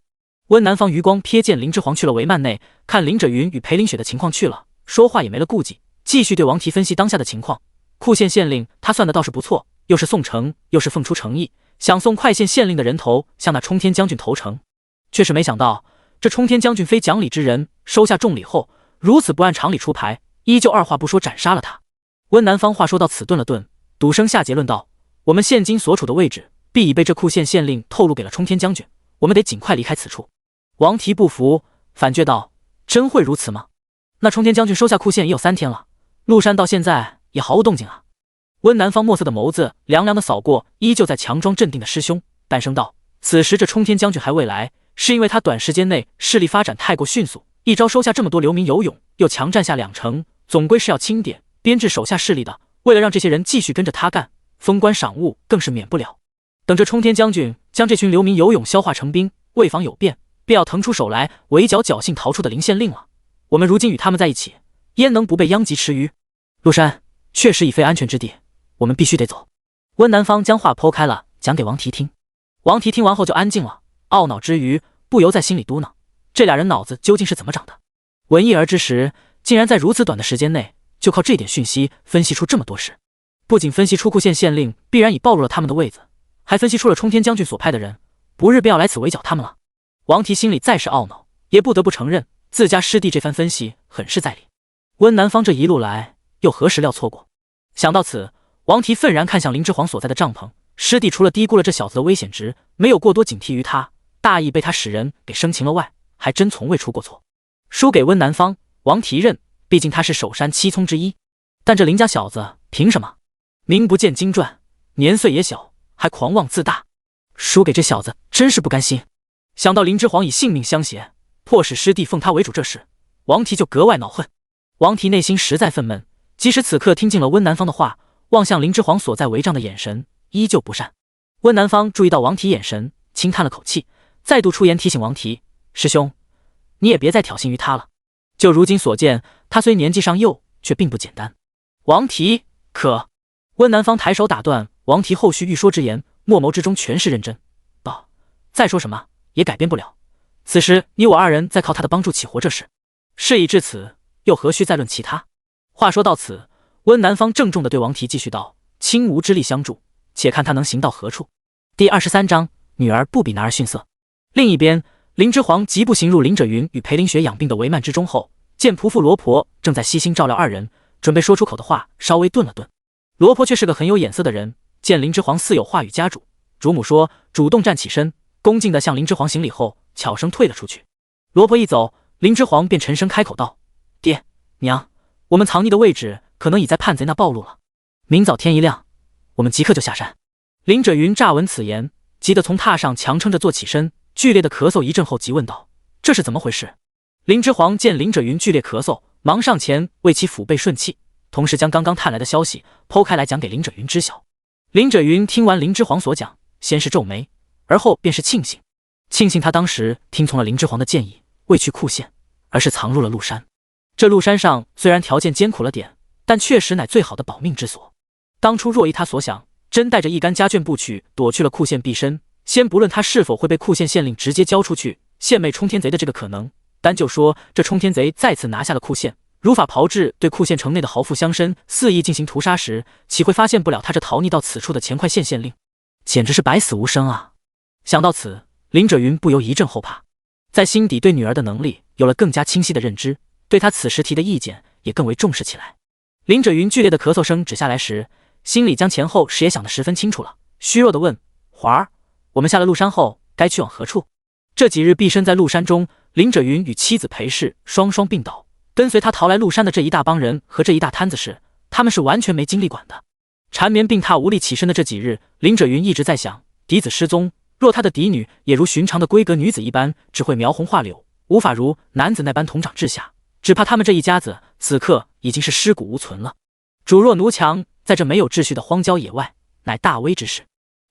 温南方余光瞥见林之煌去了帷幔内，看林者云与裴林雪的情况去了，说话也没了顾忌，继续对王提分析当下的情况。库县县令他算的倒是不错，又是送诚，又是奉出诚意，想送快县县令的人头向那冲天将军投诚，却是没想到这冲天将军非讲理之人，收下重礼后如此不按常理出牌，依旧二话不说斩杀了他。温南方话说到此顿了顿，赌声下结论道：我们现今所处的位置必已被这库县县令透露给了冲天将军，我们得尽快离开此处。王提不服，反觑道：真会如此吗？那冲天将军收下库县也有3天了，陆山到现在也毫无动静啊。温南方墨色的眸子凉凉地扫过依旧在强装镇定的师兄，淡声道：此时这冲天将军还未来，是因为他短时间内势力发展太过迅速，一朝收下这么多流民游勇，又强占下2城，总归是要清点编制手下势力的。为了让这些人继续跟着他干，封官赏物更是免不了。等这冲天将军将这群流民游勇消化成兵，为防有变，便要腾出手来围剿侥幸逃出的林县令了。我们如今与他们在一起，焉能不被殃及池鱼？陆山确实已非安全之地，我们必须得走。温南方将话剖开了讲给王提听。王提听完后就安静了，懊恼之余不由在心里嘟囔：这俩人脑子究竟是怎么长的？闻一而知时，竟然在如此短的时间内就靠这点讯息分析出这么多事。不仅分析出库县县令必然已暴露了他们的位子，还分析出了冲天将军所派的人不日便要来此围剿他们了。王提心里再是懊恼，也不得不承认自家师弟这番分析很是在理。温南方这一路来又何时料错过？想到此，王提愤然看向林之皇所在的帐篷。师弟除了低估了这小子的危险值，没有过多警惕于他，大意被他使人给生擒了外，还真从未出过错。输给温南方，王提认，毕竟他是首山七聪之一。但这林家小子凭什么？名不见经传，年岁也小，还狂妄自大。输给这小子真是不甘心。想到林之皇以性命相携，迫使师弟奉他为主这事，王提就格外恼恨。王提内心实在愤懑，即使此刻听进了温南方的话，望向林之皇所在围帐的眼神依旧不善。温南方注意到王提眼神，轻叹了口气，再度出言提醒王提：师兄，你也别再挑衅于他了。就如今所见，他虽年纪尚幼，却并不简单。王提，可……温南方抬手打断王提后续欲说之言，墨眸之中全是认真，道：再说什么也改变不了，此时你我二人在靠他的帮助起活这事，事已至此，又何须再论其他？话说到此，温南方郑重地对王提继续道：轻无之力相助，且看他能行到何处。第23章，女儿不比男儿逊色。另一边，林之皇疾步行入林者云与裴林雪养病的帷幔之中后，见仆妇罗婆正在悉心照料二人，准备说出口的话稍微顿了顿。罗婆却是个很有眼色的人，见林之皇似有话与家主，主母说，主动站起身，恭敬地向林之皇行礼后，悄声退了出去。罗婆一走，林之皇便沉声开口道：爹娘，我们藏匿的位置可能已在叛贼那暴露了，明早天一亮，我们即刻就下山。林者云乍闻此言，急得从榻上强撑着坐起身，剧烈的咳嗽一阵后，急问道：这是怎么回事？林之皇见林者云剧烈咳嗽，忙上前为其抚背顺气，同时将刚刚探来的消息剖开来讲给林者云知晓。林者云听完林之皇所讲，先是皱眉，而后便是庆幸他当时听从了林之皇的建议，未去库县，而是藏入了鹿山。这鹿山上虽然条件艰苦了点，但确实乃最好的保命之所。当初若依他所想，真带着一干家眷部曲躲去了库县避身，先不论他是否会被库县县令直接交出去献媚冲天贼的这个可能，单就说这冲天贼再次拿下了库县，如法炮制对库县城内的豪富乡绅肆意进行屠杀时，岂会发现不了他这逃匿到此处的钱块县县令？简直是百死无生啊！想到此，林者云不由一阵后怕，在心底对女儿的能力有了更加清晰的认知，对他此时提的意见也更为重视起来。林者云剧烈的咳嗽声止下来时，心里将前后事也想得十分清楚了，虚弱地问：华儿，我们下了鹿山后该去往何处？这几日避身在鹿山中，林者云与妻子裴氏双双病倒，跟随他逃来鹿山的这一大帮人和这一大摊子事，他们是完全没精力管的。缠绵病榻无力起身的这几日，林者云一直在想，嫡子失踪，若他的嫡女也如寻常的闺阁女子一般，只会描红画柳，无法如男子那般同长治下，只怕他们这一家子此刻已经是尸骨无存了。主弱奴强，在这没有秩序的荒郊野外，乃大危之事。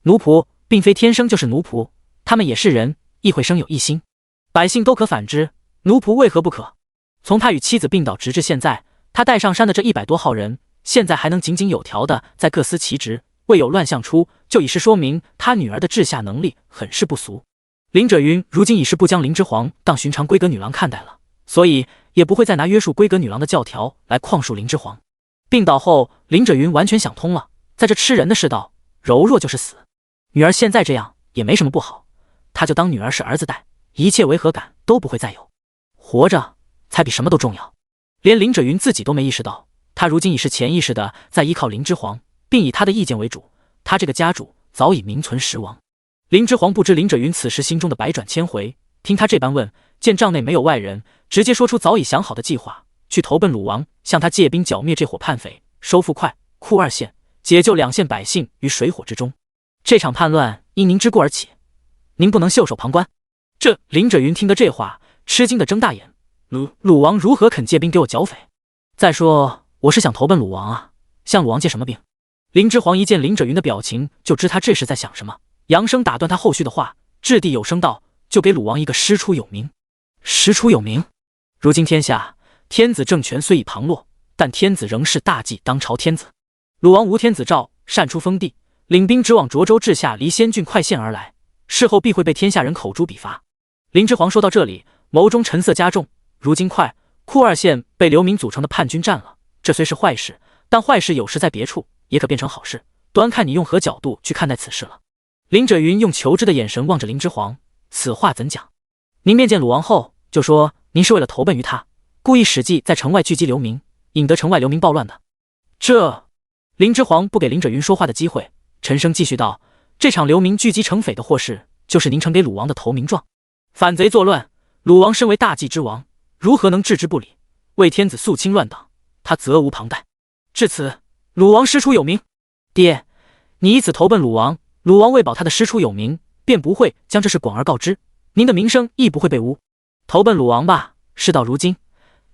奴仆并非天生就是奴仆，他们也是人，亦会生有异心。百姓都可反之，奴仆为何不可？从他与妻子病倒直至现在，他带上山的这100多号人，现在还能井井有条的在各司其职，未有乱象出，就已是说明他女儿的治下能力很是不俗。林者云如今已是不将林之皇当寻常闺阁女郎看待了，所以也不会再拿约束闺阁女郎的教条来旷述林之皇。病倒后，林者云完全想通了，在这吃人的世道，柔弱就是死。女儿现在这样也没什么不好，他就当女儿是儿子待，一切违和感都不会再有。活着才比什么都重要。连林者云自己都没意识到，他如今已是潜意识的在依靠林之皇，并以他的意见为主，他这个家主早已名存实亡。林之皇不知林者云此时心中的百转千回，听他这般问，见帐内没有外人，直接说出早已想好的计划，去投奔鲁王，向他借兵剿灭这伙叛匪，收复快、库2县，解救2县百姓于水火之中。这场叛乱因您之故而起，您不能袖手旁观。这林者云听得这话，吃惊的睁大眼，鲁王如何肯借兵给我剿匪？再说我是想投奔鲁王啊，向鲁王借什么兵？林之皇一见林者云的表情，就知他这是在想什么，扬声打断他后续的话，掷地有声道：就给鲁王一个师出有名。师出有名？如今天下天子政权虽已旁落，但天子仍是大计当朝天子。鲁王无天子诏，擅出封地，领兵直往涿州治下离仙郡快县而来，事后必会被天下人口诛笔伐。林之皇说到这里，眸中沉色加重。如今快、库2县被流民组成的叛军占了，这虽是坏事，但坏事有时在别处，也可变成好事，端看你用何角度去看待此事了。林者云用求知的眼神望着林之皇，此话怎讲？您面见鲁王后，就说您是为了投奔于他，故意使计在城外聚集流民，引得城外流民暴乱的。这……林之皇不给林者云说话的机会，沉声继续道：这场流民聚集城匪的祸事，就是您呈给鲁王的投名状。反贼作乱，鲁王身为大计之王，如何能置之不理？为天子肃清乱党，他责无旁贷。至此，鲁王师出有名。爹，你以此投奔鲁王，鲁王为保他的师出有名，便不会将这事广而告之，您的名声亦不会被污。投奔鲁王吧，事到如今，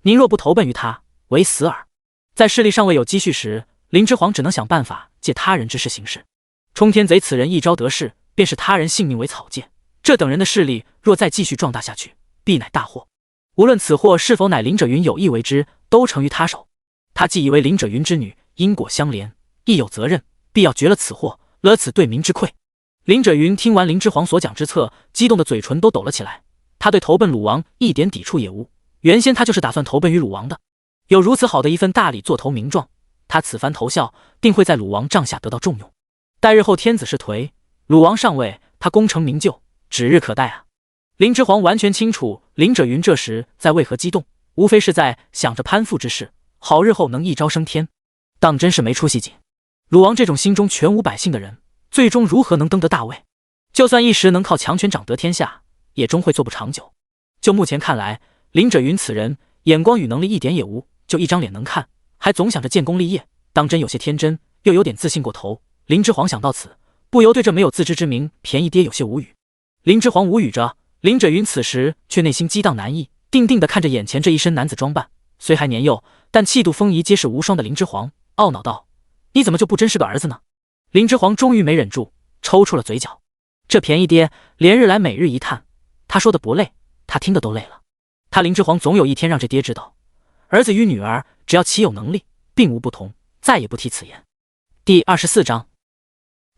您若不投奔于他，为死耳。在势力尚未有积蓄时，林之皇只能想办法借他人之势行事。冲天贼此人一朝得势，便是他人性命为草芥，这等人的势力若再继续壮大下去，必乃大祸。无论此祸是否乃林者云有意为之，都成于他手。他既以为林者云之女，因果相连，亦有责任，必要绝了此祸，勒此对民之愧。林者云听完林之皇所讲之策，激动的嘴唇都抖了起来。他对投奔鲁王一点抵触也无，原先他就是打算投奔于鲁王的。有如此好的一份大礼做投名状，他此番投效，定会在鲁王帐下得到重用。待日后天子是颓，鲁王上位，他功成名就，指日可待啊！林之皇完全清楚林者云这时在为何激动，无非是在想着攀附之事，好日后能一朝升天。当真是没出息紧。鲁王这种心中全无百姓的人，最终如何能登得大位？就算一时能靠强权掌得天下，也终会做不长久。就目前看来，林者云此人眼光与能力一点也无，就一张脸能看，还总想着建功立业，当真有些天真，又有点自信过头。林之皇想到此，不由对这没有自知之明便宜爹有些无语。林之皇无语着，林者云此时却内心激荡难抑，定定地看着眼前这一身男子装扮，虽还年幼，但气度风仪皆是无双的林之皇，懊恼道：你怎么就不真是个儿子呢？林之皇终于没忍住，抽出了嘴角。这便宜爹连日来每日一叹，他说的不累，他听的都累了。他林之皇总有一天让这爹知道，儿子与女儿只要其有能力，并无不同，再也不提此言。第24章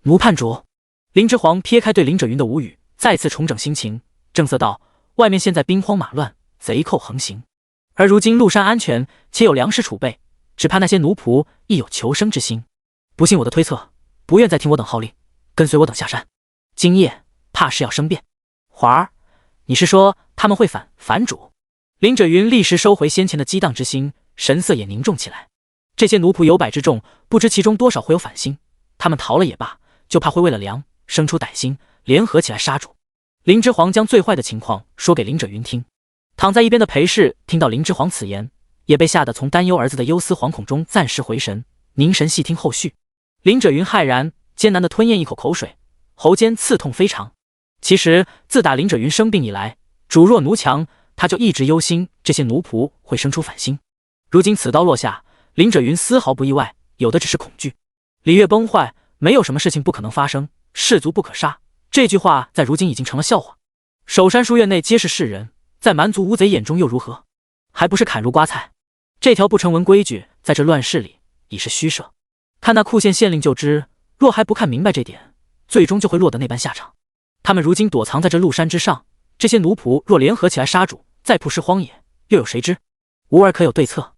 奴叛主。林之皇撇开对林者云的无语，再次重整心情，正色道：外面现在兵荒马乱，贼寇横行，而如今陆山安全，且有粮食储备，只怕那些奴仆亦有求生之心，不信我的推测，不愿再听我等号令，跟随我等下山。今夜怕是要生变。华儿，你是说他们会反主？林者云立时收回先前的激荡之心，神色也凝重起来。这些奴仆有百之众，不知其中多少会有反心，他们逃了也罢，就怕会为了粮生出歹心，联合起来杀主。林之皇将最坏的情况说给林者云听。躺在一边的裴氏听到林之皇此言，也被吓得从担忧儿子的忧思惶恐中暂时回神，凝神细听后续。林者云骇然艰难地吞咽一口口水，喉间刺痛非常。其实自打林者云生病以来，主弱奴强，他就一直忧心这些奴仆会生出反心。如今此刀落下，林者云丝毫不意外，有的只是恐惧。礼乐崩坏，没有什么事情不可能发生，士卒不可杀，这句话在如今已经成了笑话。守山书院内皆是士人，在蛮族无贼眼中又如何？还不是砍如瓜菜。这条不成文规矩，在这乱世里已是虚设。看那库县县令就知，若还不看明白这点，最终就会落得那般下场。他们如今躲藏在这鹿山之上，这些奴仆若联合起来杀主，再曝尸荒野，又有谁知？吾儿可有对策？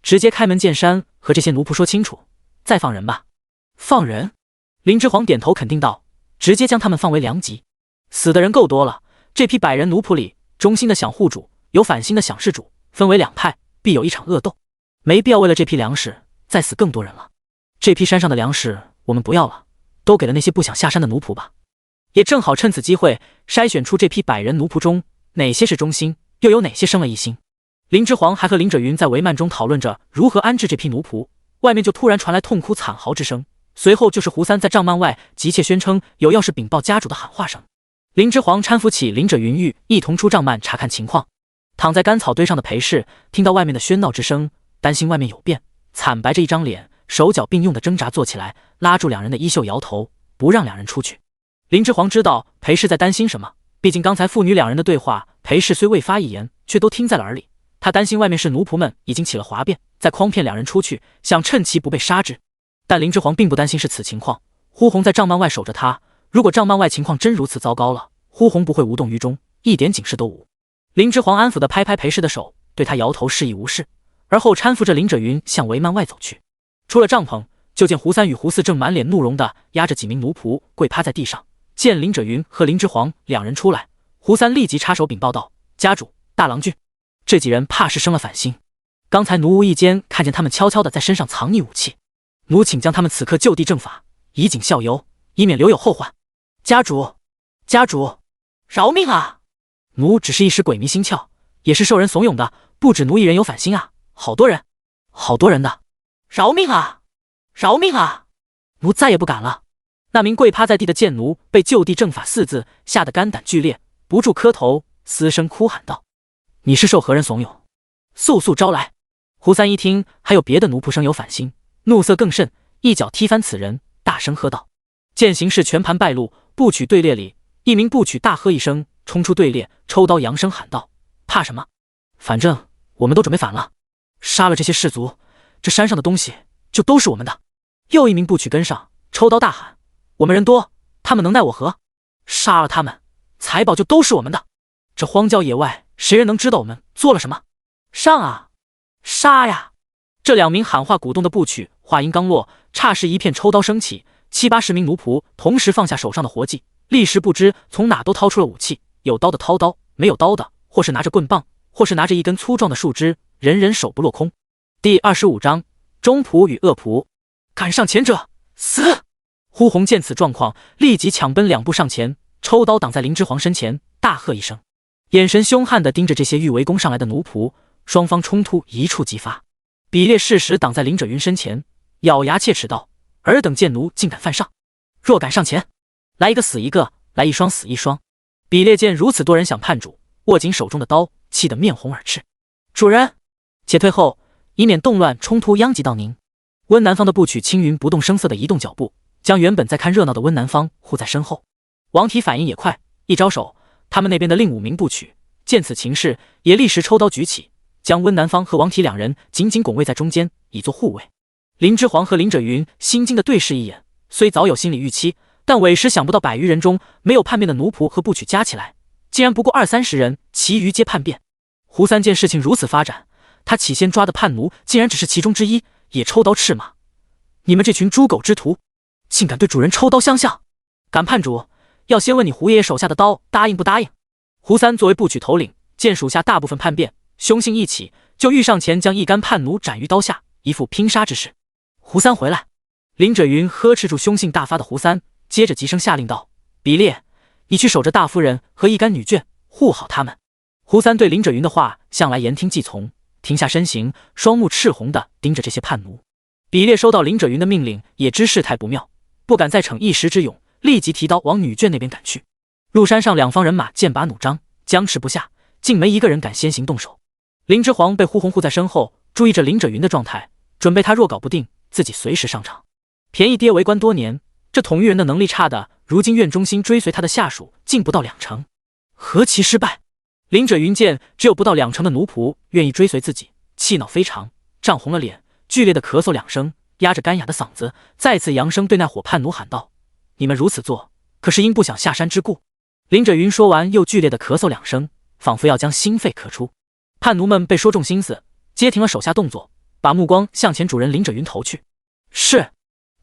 直接开门见山和这些奴仆说清楚，再放人吧。放人？林之皇点头肯定道：直接将他们放为良籍。死的人够多了，这批100人奴仆里，忠心的想护主，有反心的想弑主，分为两派，必有一场恶斗。没必要为了这批粮食再死更多人了。这批山上的粮食我们不要了，都给了那些不想下山的奴仆吧。也正好趁此机会筛选出这批100人奴仆中哪些是忠心，又有哪些生了异心。林之皇还和林者云在帷幔中讨论着如何安置这批奴仆，外面就突然传来痛哭惨嚎之声，随后就是胡三在帐幔外急切宣称有要事禀报家主的喊话声。林之皇搀扶起林者云玉，一同出帐幔查看情况。躺在干草堆上的裴氏听到外面的喧闹之声，担心外面有变，惨白着一张脸，手脚并用的挣扎坐起来，拉住两人的衣袖摇头，不让两人出去。林之皇知道裴氏在担心什么，毕竟刚才父女两人的对话，裴氏虽未发一言，却都听在了耳里。他担心外面是奴仆们已经起了哗变，再诓骗两人出去，想趁其不备杀之。但林之皇并不担心是此情况，呼红在帐幔外守着他，如果帐幔外情况真如此糟糕了，呼红不会无动于衷，一点警示都无。林之皇安抚地拍拍裴氏的手，对他摇头示意无事，而后搀扶着林者云向帷幔外走去。出了帐篷，就见胡三与胡四正满脸怒容的压着几名奴仆跪趴在地上。见林赭云和林之煌两人出来，胡三立即插手禀报道：“家主，大郎君，这几人怕是生了反心。刚才奴无意间看见他们悄悄地在身上藏匿武器，奴请将他们此刻就地正法，以儆效尤，以免留有后患。”家主，家主，饶命啊！奴只是一时鬼迷心窍，也是受人怂恿的，不止奴一人有反心啊，好多人，好多人的。饶命啊！饶命啊！奴再也不敢了。那名跪趴在地的贱奴被就地正法四字吓得肝胆俱裂，不住磕头，嘶声哭喊道：“你是受何人怂恿？速速招来！”胡三一听还有别的奴仆生有反心，怒色更甚，一脚踢翻此人，大声喝道：“见形势全盘败露，部曲队列里一名部曲大喝一声，冲出队列，抽刀扬声喊道：怕什么？反正我们都准备反了，杀了这些士卒，这山上的东西就都是我们的。”又一名部曲跟上，抽刀大喊：“我们人多，他们能奈我何？杀了他们，财宝就都是我们的。这荒郊野外，谁人能知道我们做了什么？上啊，杀呀！”这两名喊话鼓动的部曲，话音刚落，霎时一片抽刀声起，70-80名奴仆同时放下手上的活计，立时不知从哪都掏出了武器，有刀的掏刀，没有刀的或是拿着棍棒，或是拿着一根粗壮的树枝，人人手不落空。第25章忠仆与恶仆。赶上前者死！呼鸿见此状况，立即抢奔2步上前，抽刀挡在林之煌身前，大喝一声，眼神凶悍地盯着这些欲围攻上来的奴仆，双方冲突一触即发。比列适时挡在林赭云身前，咬牙切齿道：“尔等贱奴竟敢犯上！若敢上前，来一个死一个，来一双死一双！”比列见如此多人想叛主，握紧手中的刀，气得面红耳赤。主人，且退后，以免动乱冲突殃及到您。温南方的部曲青云不动声色地移动脚步，将原本在看热闹的温南方护在身后。王体反应也快，一招手，他们那边的另5名部曲见此情势，也立时抽刀举起，将温南方和王体两人紧紧拱卫在中间，以作护卫。林之煌和林赭云心惊地对视一眼，虽早有心理预期，但委实想不到100余人中没有叛变的奴仆和部曲加起来，竟然不过20-30人，其余皆叛变。胡三见事情如此发展，他起先抓的叛奴竟然只是其中之一，也抽刀斥骂：“你们这群猪狗之徒，竟敢对主人抽刀相向！敢叛主，要先问你胡爷爷手下的刀答应不答应？”胡三作为部曲头领，见属下大部分叛变，凶性一起，就欲上前将一干叛奴斩于刀下，一副拼杀之势。胡三回来！林赭云呵斥住凶性大发的胡三，接着急声下令道：“比列，你去守着大夫人和一干女眷，护好他们。”胡三对林赭云的话向来言听计从，停下身形，双目赤红地盯着这些叛奴。比列收到林赭云的命令，也知事态不妙，不敢再逞一时之勇，立即提刀往女眷那边赶去。入山上两方人马剑拔弩张，僵持不下，竟没一个人敢先行动手。林之煌被呼鸿护在身后，注意着林赭云的状态，准备他若搞不定，自己随时上场。便宜爹为官多年，这统御人的能力差的，如今院中心追随他的下属竟不到2成，何其失败！林赭云见只有不到2成的奴仆愿意追随自己，气恼非常，涨红了脸，剧烈的咳嗽2声，压着干哑的嗓子，再次扬声对那伙叛奴喊道：“你们如此做，可是因不想下山之故？”林赭云说完，又剧烈的咳嗽2声，仿佛要将心肺咳出。叛奴们被说中心思，皆停了手下动作，把目光向前主人林赭云投去。是。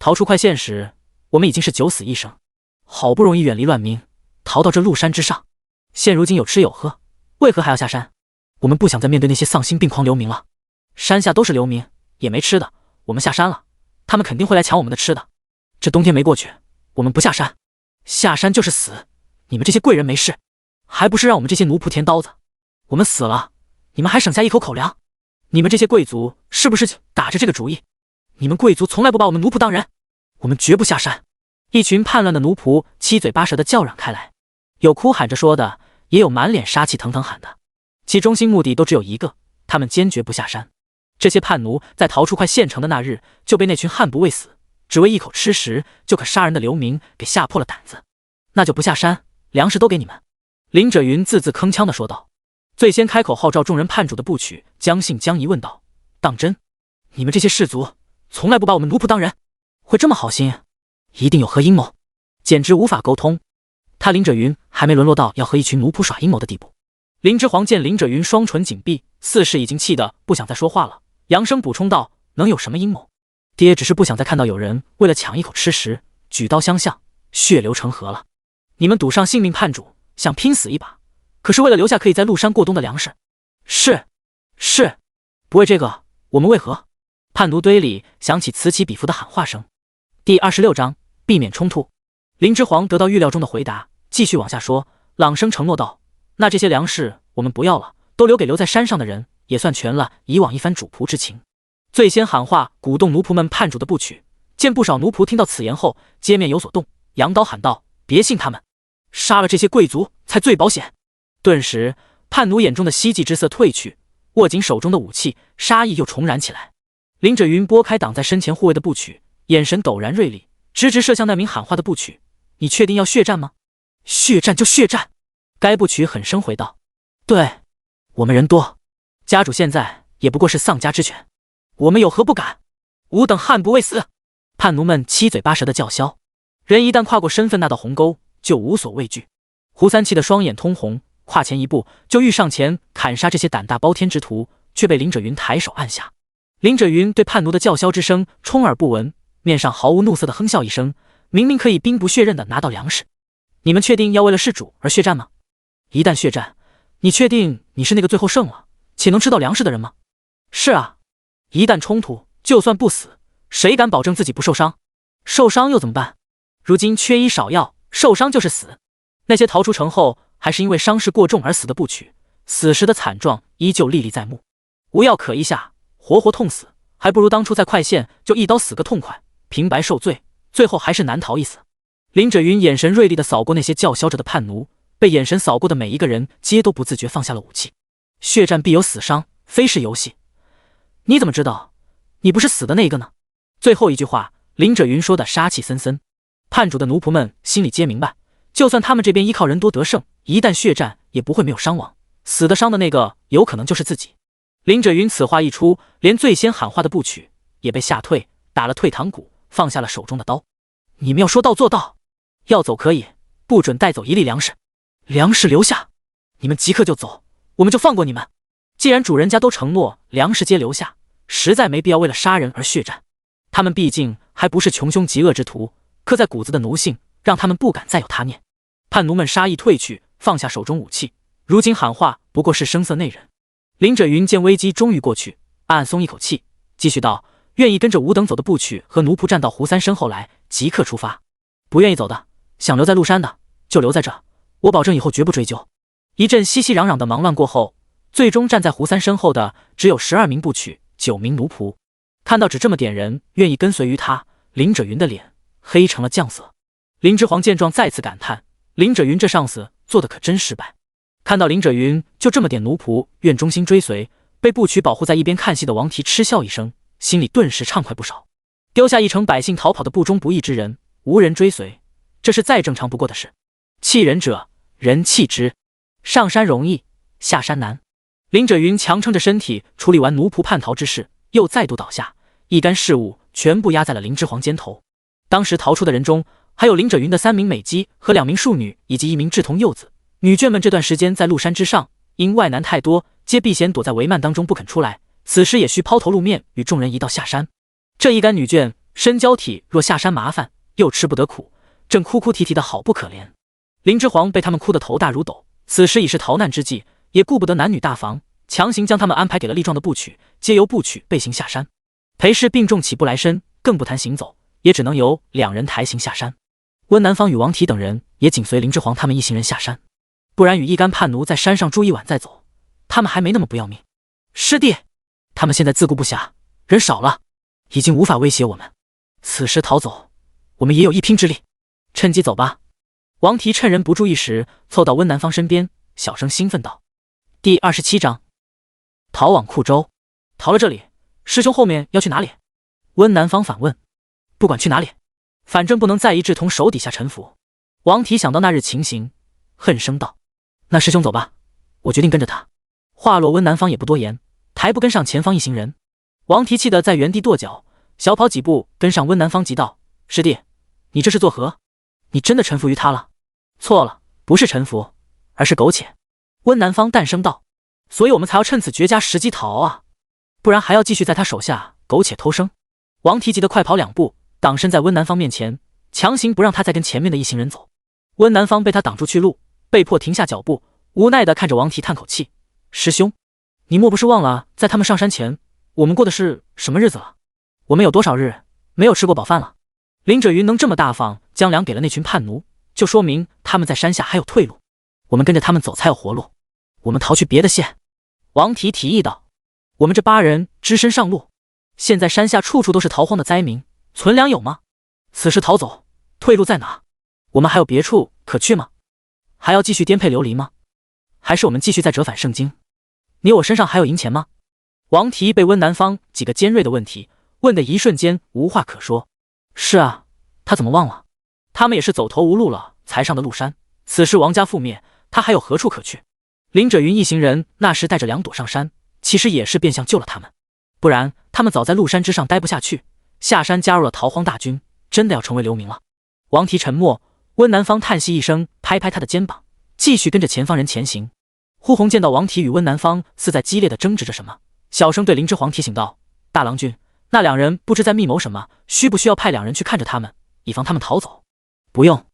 逃出快县时，我们已经是9死1生，好不容易远离乱民，逃到这鹿山之上，现如今有吃有喝，为何还要下山？我们不想再面对那些丧心病狂流民了。山下都是流民，也没吃的，我们下山了，他们肯定会来抢我们的吃的。这冬天没过去，我们不下山，下山就是死。你们这些贵人没事，还不是让我们这些奴仆填刀子？我们死了，你们还省下一口口粮？你们这些贵族是不是打着这个主意？你们贵族从来不把我们奴仆当人，我们绝不下山！一群叛乱的奴仆七嘴八舌地叫嚷开来，有哭喊着说的，也有满脸杀气腾腾喊的，其中心目的都只有一个，他们坚决不下山。这些叛奴在逃出快县城的那日，就被那群悍不畏死，只为一口吃食就可杀人的流民给吓破了胆子。那就不下山，粮食都给你们。林赭云字字铿锵地说道。最先开口号召众人叛主的部曲将信将疑问道：“当真？你们这些士卒从来不把我们奴仆当人，会这么好心？一定有何阴谋，简直无法沟通。”他林赭云还没沦落到要和一群奴仆耍阴谋的地步。林之煌见林赭云双唇紧闭，似是已经气得不想再说话了，扬声补充道：“能有什么阴谋？爹只是不想再看到有人为了抢一口吃食，举刀相向，血流成河了。你们赌上性命叛主，想拼死一把，可是为了留下可以在陆山过冬的粮食。是，不为这个，我们为何？叛奴堆里响起此起彼伏的喊话声。第26章，避免冲突。林之皇得到预料中的回答，继续往下说，朗声承诺道：那这些粮食我们不要了，都留给留在山上的人，也算全了以往一番主仆之情。最先喊话鼓动奴仆们叛主的部曲，见不少奴仆听到此言后，街面有所动，扬刀喊道：别信他们，杀了这些贵族才最保险。顿时叛奴眼中的希冀之色褪去，握紧手中的武器，杀意又重燃起来。林者云拨开挡在身前护卫的部曲，眼神陡然锐利，直直射向那名喊话的部曲。你确定要血战吗？血战就血战。该部曲狠声回道：对，我们人多，家主现在也不过是丧家之犬，我们有何不敢？吾等悍不畏死。叛奴们七嘴八舌的叫嚣。人一旦跨过身份那道鸿沟，就无所畏惧。胡三气的双眼通红，跨前一步就欲上前砍杀这些胆大包天之徒，却被林者云抬手按下。林者云对叛奴的叫嚣之声充耳不闻，面上毫无怒色的哼笑一声，明明可以兵不血刃的拿到粮食。你们确定要为了事主而血战吗？一旦血战，你确定你是那个最后胜了且能吃到粮食的人吗？是啊，一旦冲突，就算不死，谁敢保证自己不受伤？受伤又怎么办？如今缺医少药，受伤就是死。那些逃出城后还是因为伤势过重而死的部曲，死时的惨状依旧历历在目。无药可医下，活活痛死，还不如当初在快县就一刀死个痛快，平白受罪，最后还是难逃一死。林者云眼神锐利地扫过那些叫嚣着的叛奴，被眼神扫过的每一个人皆都不自觉放下了武器。血战必有死伤，非是游戏。你怎么知道你不是死的那一个呢？最后一句话，林者云说的杀气森森。叛主的奴仆们心里皆明白，就算他们这边依靠人多得胜，一旦血战也不会没有伤亡，死的伤的那个有可能就是自己。林者云此话一出，连最先喊话的部曲也被吓退，打了退堂鼓，放下了手中的刀。你们要说到做到，要走可以，不准带走一粒粮食，粮食留下，你们即刻就走，我们就放过你们。既然主人家都承诺粮食皆留下，实在没必要为了杀人而血战。他们毕竟还不是穷凶极恶之徒，刻在骨子的奴性让他们不敢再有他念。叛奴们杀意退去，放下手中武器，如今喊话不过是声色内人。林者云见危机终于过去，暗暗松一口气，继续道：愿意跟着吾等走的部曲和奴仆站到胡三身后来，即刻出发。不愿意走的，想留在陆山的，就留在这，我保证以后绝不追究。一阵熙熙攘攘的忙乱过后，最终站在胡三身后的只有12名部曲，9名奴仆。看到只这么点人愿意跟随于他，林者云的脸黑成了酱色。林之皇见状再次感叹，林者云这上司做的可真失败。看到林者云就这么点奴仆愿忠心追随，被部曲保护在一边看戏的王提嗤笑一声，心里顿时畅快不少。丢下一城百姓逃跑的不忠不义之人，无人追随，这是再正常不过的事。弃人者，人弃之。上山容易，下山难。林者云强撑着身体处理完奴仆叛逃之事，又再度倒下，一干事务全部压在了林之皇肩头。当时逃出的人中，还有林者云的3名美姬和2名庶女，以及1名稚童幼子。女眷们这段时间在陆山之上，因外男太多，皆避嫌躲在帷幔当中不肯出来，此时也需抛头露面与众人一道下山。这一干女眷身娇体若下山麻烦，又吃不得苦，正哭哭啼啼的好不可怜。林之皇被他们哭得头大如斗，此时已是逃难之际，也顾不得男女大防，强行将他们安排给了力壮的部曲，皆由部曲背行下山。裴氏病重起不来身，更不谈行走，也只能由2人抬行下山。温南方与王提等人也紧随林之皇他们一行人下山，不然与一干叛奴在山上住一晚再走，他们还没那么不要命。师弟，他们现在自顾不暇，人少了，已经无法威胁我们。此时逃走，我们也有一拼之力。趁机走吧。王提趁人不注意时，凑到温南方身边，小声兴奋道：第27章，逃往库州。逃了这里，师兄后面要去哪里？温南方反问。不管去哪里，反正不能在一志同手底下臣服。王提想到那日情形，恨声道：那师兄走吧，我决定跟着他。话落，温南方也不多言，抬步跟上前方一行人。王提气得在原地跺脚，小跑几步跟上温南方，急道：师弟，你这是作何？你真的臣服于他了？错了，不是臣服，而是苟且。温南方淡声道：所以我们才要趁此绝佳时机逃啊，不然还要继续在他手下苟且偷生。王提急得快跑2步，挡身在温南方面前，强行不让他再跟前面的一行人走。温南方被他挡住去路，被迫停下脚步，无奈地看着王提叹口气：“师兄，你莫不是忘了在他们上山前，我们过的是什么日子了？我们有多少日没有吃过饱饭了？林者云能这么大方，将粮给了那群叛奴，就说明他们在山下还有退路。我们跟着他们走才有活路。我们逃去别的县。”王提提议道：“我们这8人只身上路，现在山下处处都是逃荒的灾民，存粮有吗？此时逃走，退路在哪？我们还有别处可去吗？还要继续颠沛流离吗？还是我们继续再折返圣经？你我身上还有银钱吗？”王提被温南方几个尖锐的问题问得一瞬间无话可说。是啊，他怎么忘了？他们也是走投无路了才上的鹿山，此时王家覆灭，他还有何处可去？林者云一行人那时带着2朵上山，其实也是变相救了他们，不然他们早在鹿山之上待不下去，下山加入了逃荒大军，真的要成为流民了。王提沉默，温南方叹息一声，拍拍他的肩膀，继续跟着前方人前行。呼鸿见到王提与温南方似在激烈的争执着什么，小声对林之皇提醒道：“大郎君，那2人不知在密谋什么，需不需要派2人去看着他们，以防他们逃走？”“不用。”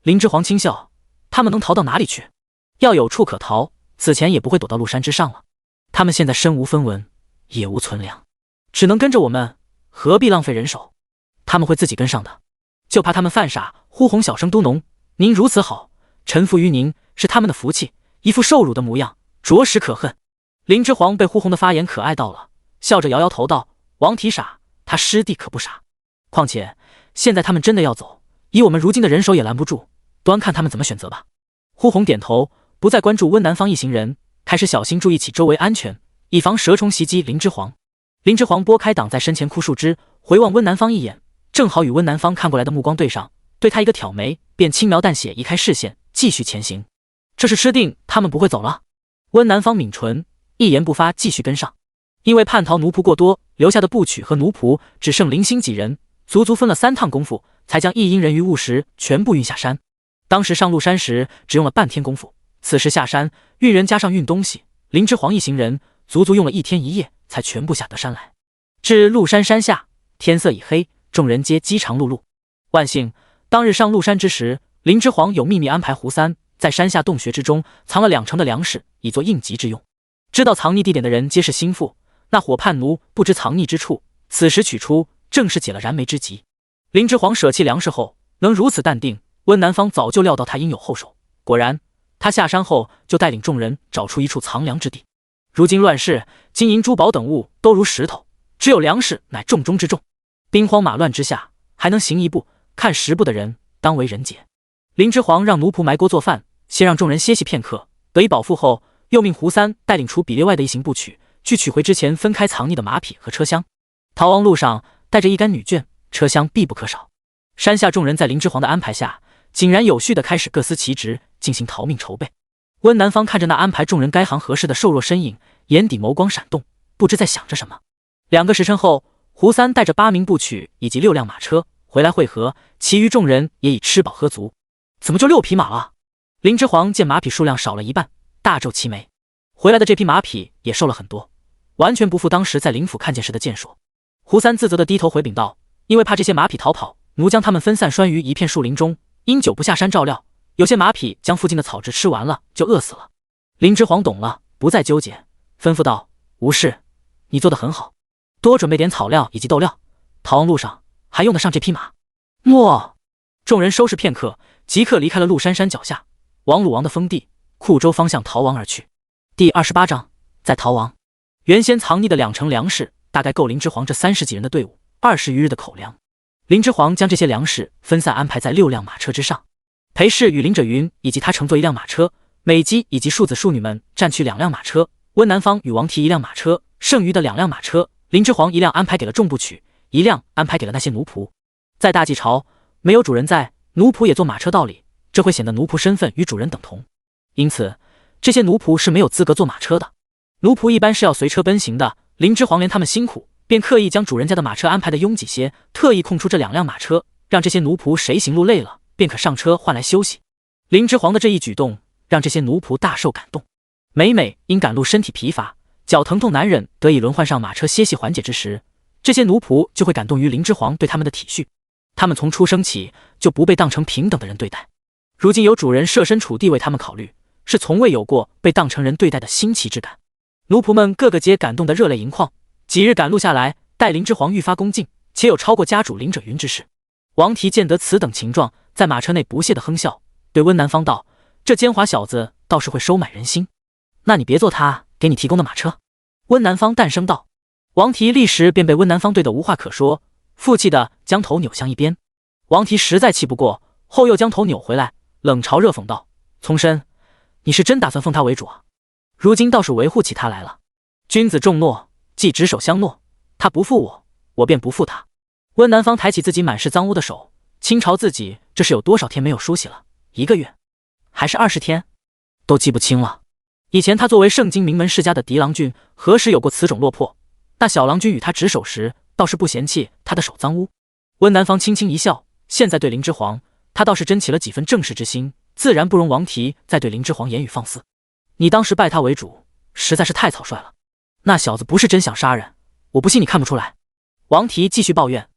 林之皇轻笑：“他们能逃到哪里去？要有处可逃，此前也不会躲到鹿山之上了。他们现在身无分文，也无存粮，只能跟着我们，何必浪费人手？他们会自己跟上的，就怕他们犯傻。”呼鸿小声嘟哝：“您如此好，臣服于您是他们的福气。”一副受辱的模样，着实可恨。林之皇被呼鸿的发言可爱到了，笑着摇摇头道：“王提傻，他师弟可不傻。况且现在他们真的要走，以我们如今的人手也拦不住，端看他们怎么选择吧。”呼鸿点头，不再关注温南方一行人，开始小心注意起周围安全，以防蛇虫袭击林之皇。林之皇拨开挡在身前枯树枝，回望温南方一眼，正好与温南方看过来的目光对上，对他一个挑眉，便轻描淡写移开视线，继续前行。这是吃定他们不会走了？温南方抿唇，一言不发，继续跟上。因为叛逃奴仆过多，留下的部曲和奴仆只剩零星几人，足足分了3趟功夫，才将一应人与物食全部运下山。当时上鹿山时只用了半天功夫，此时下山运人加上运东西，林之皇一行人足足用了1天1夜，才全部下得山来。至鹿山山下，天色已黑，众人皆饥肠辘辘。万幸，当日上鹿山之时，林之皇有秘密安排胡三在山下洞穴之中藏了2成的粮食，以作应急之用。知道藏匿地点的人皆是心腹，那伙叛奴不知藏匿之处，此时取出，正是解了燃眉之急。林之皇舍弃粮食后能如此淡定，温南方早就料到他应有后手。果然，他下山后就带领众人找出一处藏粮之地。如今乱世，金银珠宝等物都如石头，只有粮食乃重中之重。兵荒马乱之下，还能行1步看10步的人，当为人杰。林之皇让奴仆埋锅做饭，先让众人歇息片刻，得以饱腹后，又命胡三带领除比列外的一行部曲，去取回之前分开藏匿的马匹和车厢。逃亡路上带着一干女眷，车厢必不可少。山下众人在林之皇的安排下，井然有序地开始各司其职，进行逃命筹备。温南方看着那安排众人该行何事的瘦弱身影，眼底眸光闪动，不知在想着什么。2个时辰后，胡三带着8名部曲以及6辆马车回来会合，其余众人也已吃饱喝足。怎么就6匹马了？林之皇见马匹数量少了一半，大皱齐眉。回来的这匹马匹也瘦了很多，完全不复当时在林府看见时的健硕。胡三自责地低头回禀道：“因为怕这些马匹逃跑，奴将他们分散拴于一片树林中，因久不下山照料，有些马匹将附近的草枝吃完了，就饿死了。”林之皇懂了，不再纠结，吩咐道：“无事，你做得很好，多准备点草料以及豆料，逃亡路上还用得上这匹马。”诺。众人收拾片刻，即刻离开了鹿山山脚下，往鲁王的封地库州方向逃亡而去。第28章，在逃亡。原先藏匿的2成粮食，大概够林之皇这30几人的队伍20余日的口粮。林之皇将这些粮食分散安排在6辆马车之上，裴氏与林者云以及他乘坐1辆马车，美姬以及庶子庶女们占去2辆马车，温南方与王提1辆马车，剩余的2辆马车，林之皇1辆安排给了众部曲，1辆安排给了那些奴仆。在大祭朝，没有主人在，奴仆也坐马车道理，这会显得奴仆身份与主人等同，因此这些奴仆是没有资格坐马车的。奴仆一般是要随车奔行的，林之皇怜他们辛苦，便刻意将主人家的马车安排的拥挤些，特意空出这2辆马车，让这些奴仆谁行路累了，便可上车换来休息。林之皇的这一举动让这些奴仆大受感动，每每因赶路身体疲乏，脚疼痛难忍，得以轮换上马车歇息缓解之时，这些奴仆就会感动于灵之皇对他们的体恤，他们从出生起就不被当成平等的人对待，如今有主人设身处地为他们考虑，是从未有过被当成人对待的新奇之感。奴仆们个个皆感动得热泪盈眶，几日赶路下来，待灵之皇愈发恭敬，且有超过家主灵者云之事。王提见得此等情状，在马车内不屑地哼笑，对温南方道：“这奸猾小子倒是会收买人心，那你别坐他给你提供的马车。”温南方淡声道。王提立时便被温南方对得无话可说，负气的将头扭向一边。王提实在气不过，后又将头扭回来，冷嘲热讽道：“从申，你是真打算奉他为主啊？如今倒是维护起他来了。君子重诺，既执手相诺，他不负我，我便不负他。”温南方抬起自己满是脏污的手，轻嘲自己这是有多少天没有梳洗了，1个月还是20天，都记不清了。以前他作为圣经名门世家的嫡郎君，何时有过此种落魄？那小郎君与他执手时，倒是不嫌弃他的手脏污。温南方轻轻一笑，现在对灵之皇，他倒是真起了几分正视之心，自然不容王提再对灵之皇言语放肆。你当时拜他为主，实在是太草率了。那小子不是真想杀人，我不信你看不出来。王提继续抱怨。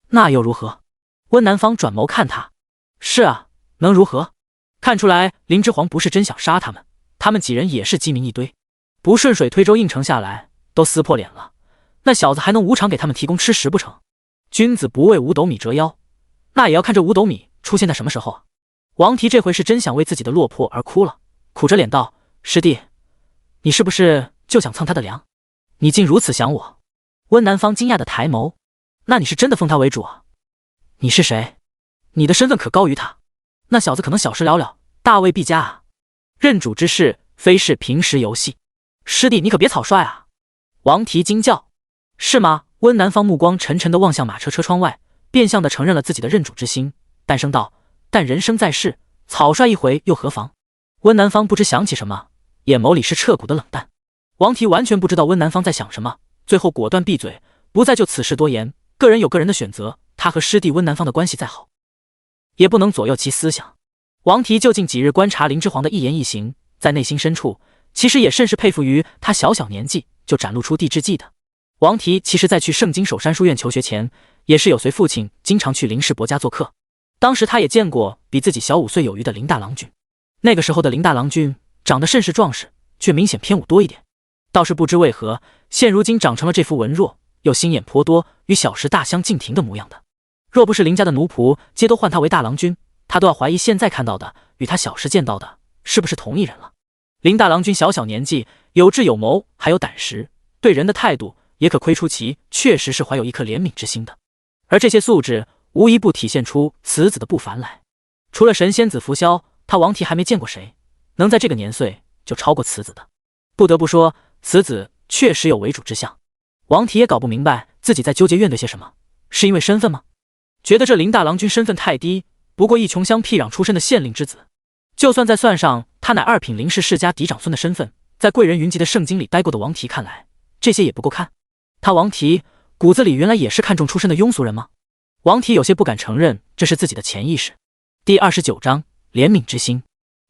那又如何？温南方转眸看他。是啊，能如何？看出来灵之皇不是真想杀他们，他们几人也是鸡鸣一堆，不顺水推舟应承下来，都撕破脸了。那小子还能无偿给他们提供吃食不成？君子不为五斗米折腰，那也要看这五斗米出现在什么时候啊！王提这回是真想为自己的落魄而哭了，苦着脸道：“师弟，你是不是就想蹭他的粮？你竟如此想我？”温南方惊讶的抬眸：“那你是真的奉他为主啊？你是谁？你的身份可高于他？那小子可能小事了了，大未必佳啊！认主之事，非是平时游戏。师弟，你可别草率啊！”王提惊叫。是吗？温南方目光沉沉地望向马车车窗外，变相地承认了自己的认主之心，淡声道：“但人生在世，草率一回又何妨？”温南方不知想起什么，眼眸里是彻骨的冷淡。王提完全不知道温南方在想什么，最后果断闭嘴，不再就此事多言。个人有个人的选择，他和师弟温南方的关系再好，也不能左右其思想。王提就近几日观察灵之皇的一言一行，在内心深处，其实也甚是佩服于他小小年纪就展露出地之技的。王提其实在去圣经守山书院求学前，也是有随父亲经常去林氏伯家做客。当时他也见过比自己小5岁有余的林大郎君，那个时候的林大郎君长得甚是壮实，却明显偏武多一点。倒是不知为何，现如今长成了这副文弱又心眼颇多，与小时大相径庭的模样的。若不是林家的奴仆皆都唤他为大郎君，他都要怀疑现在看到的与他小时见到的是不是同一人了。林大郎君小小年纪，有智有谋，还有胆识，对人的态度也可窥出其确实是怀有一颗怜悯之心的，而这些素质无一不体现出此子的不凡来。除了神仙子伏羲，他王提还没见过谁能在这个年岁就超过此子的。不得不说，此子确实有为主之相。王提也搞不明白自己在纠结怨对些什么，是因为身份吗？觉得这林大郎君身份太低，不过一穷乡僻壤出身的县令之子，就算再算上他乃2品林氏世家嫡长孙的身份，在贵人云集的圣经里待过的王提看来，这些也不够看。他王提骨子里原来也是看重出身的庸俗人吗？王提有些不敢承认这是自己的潜意识。第29章怜悯之心。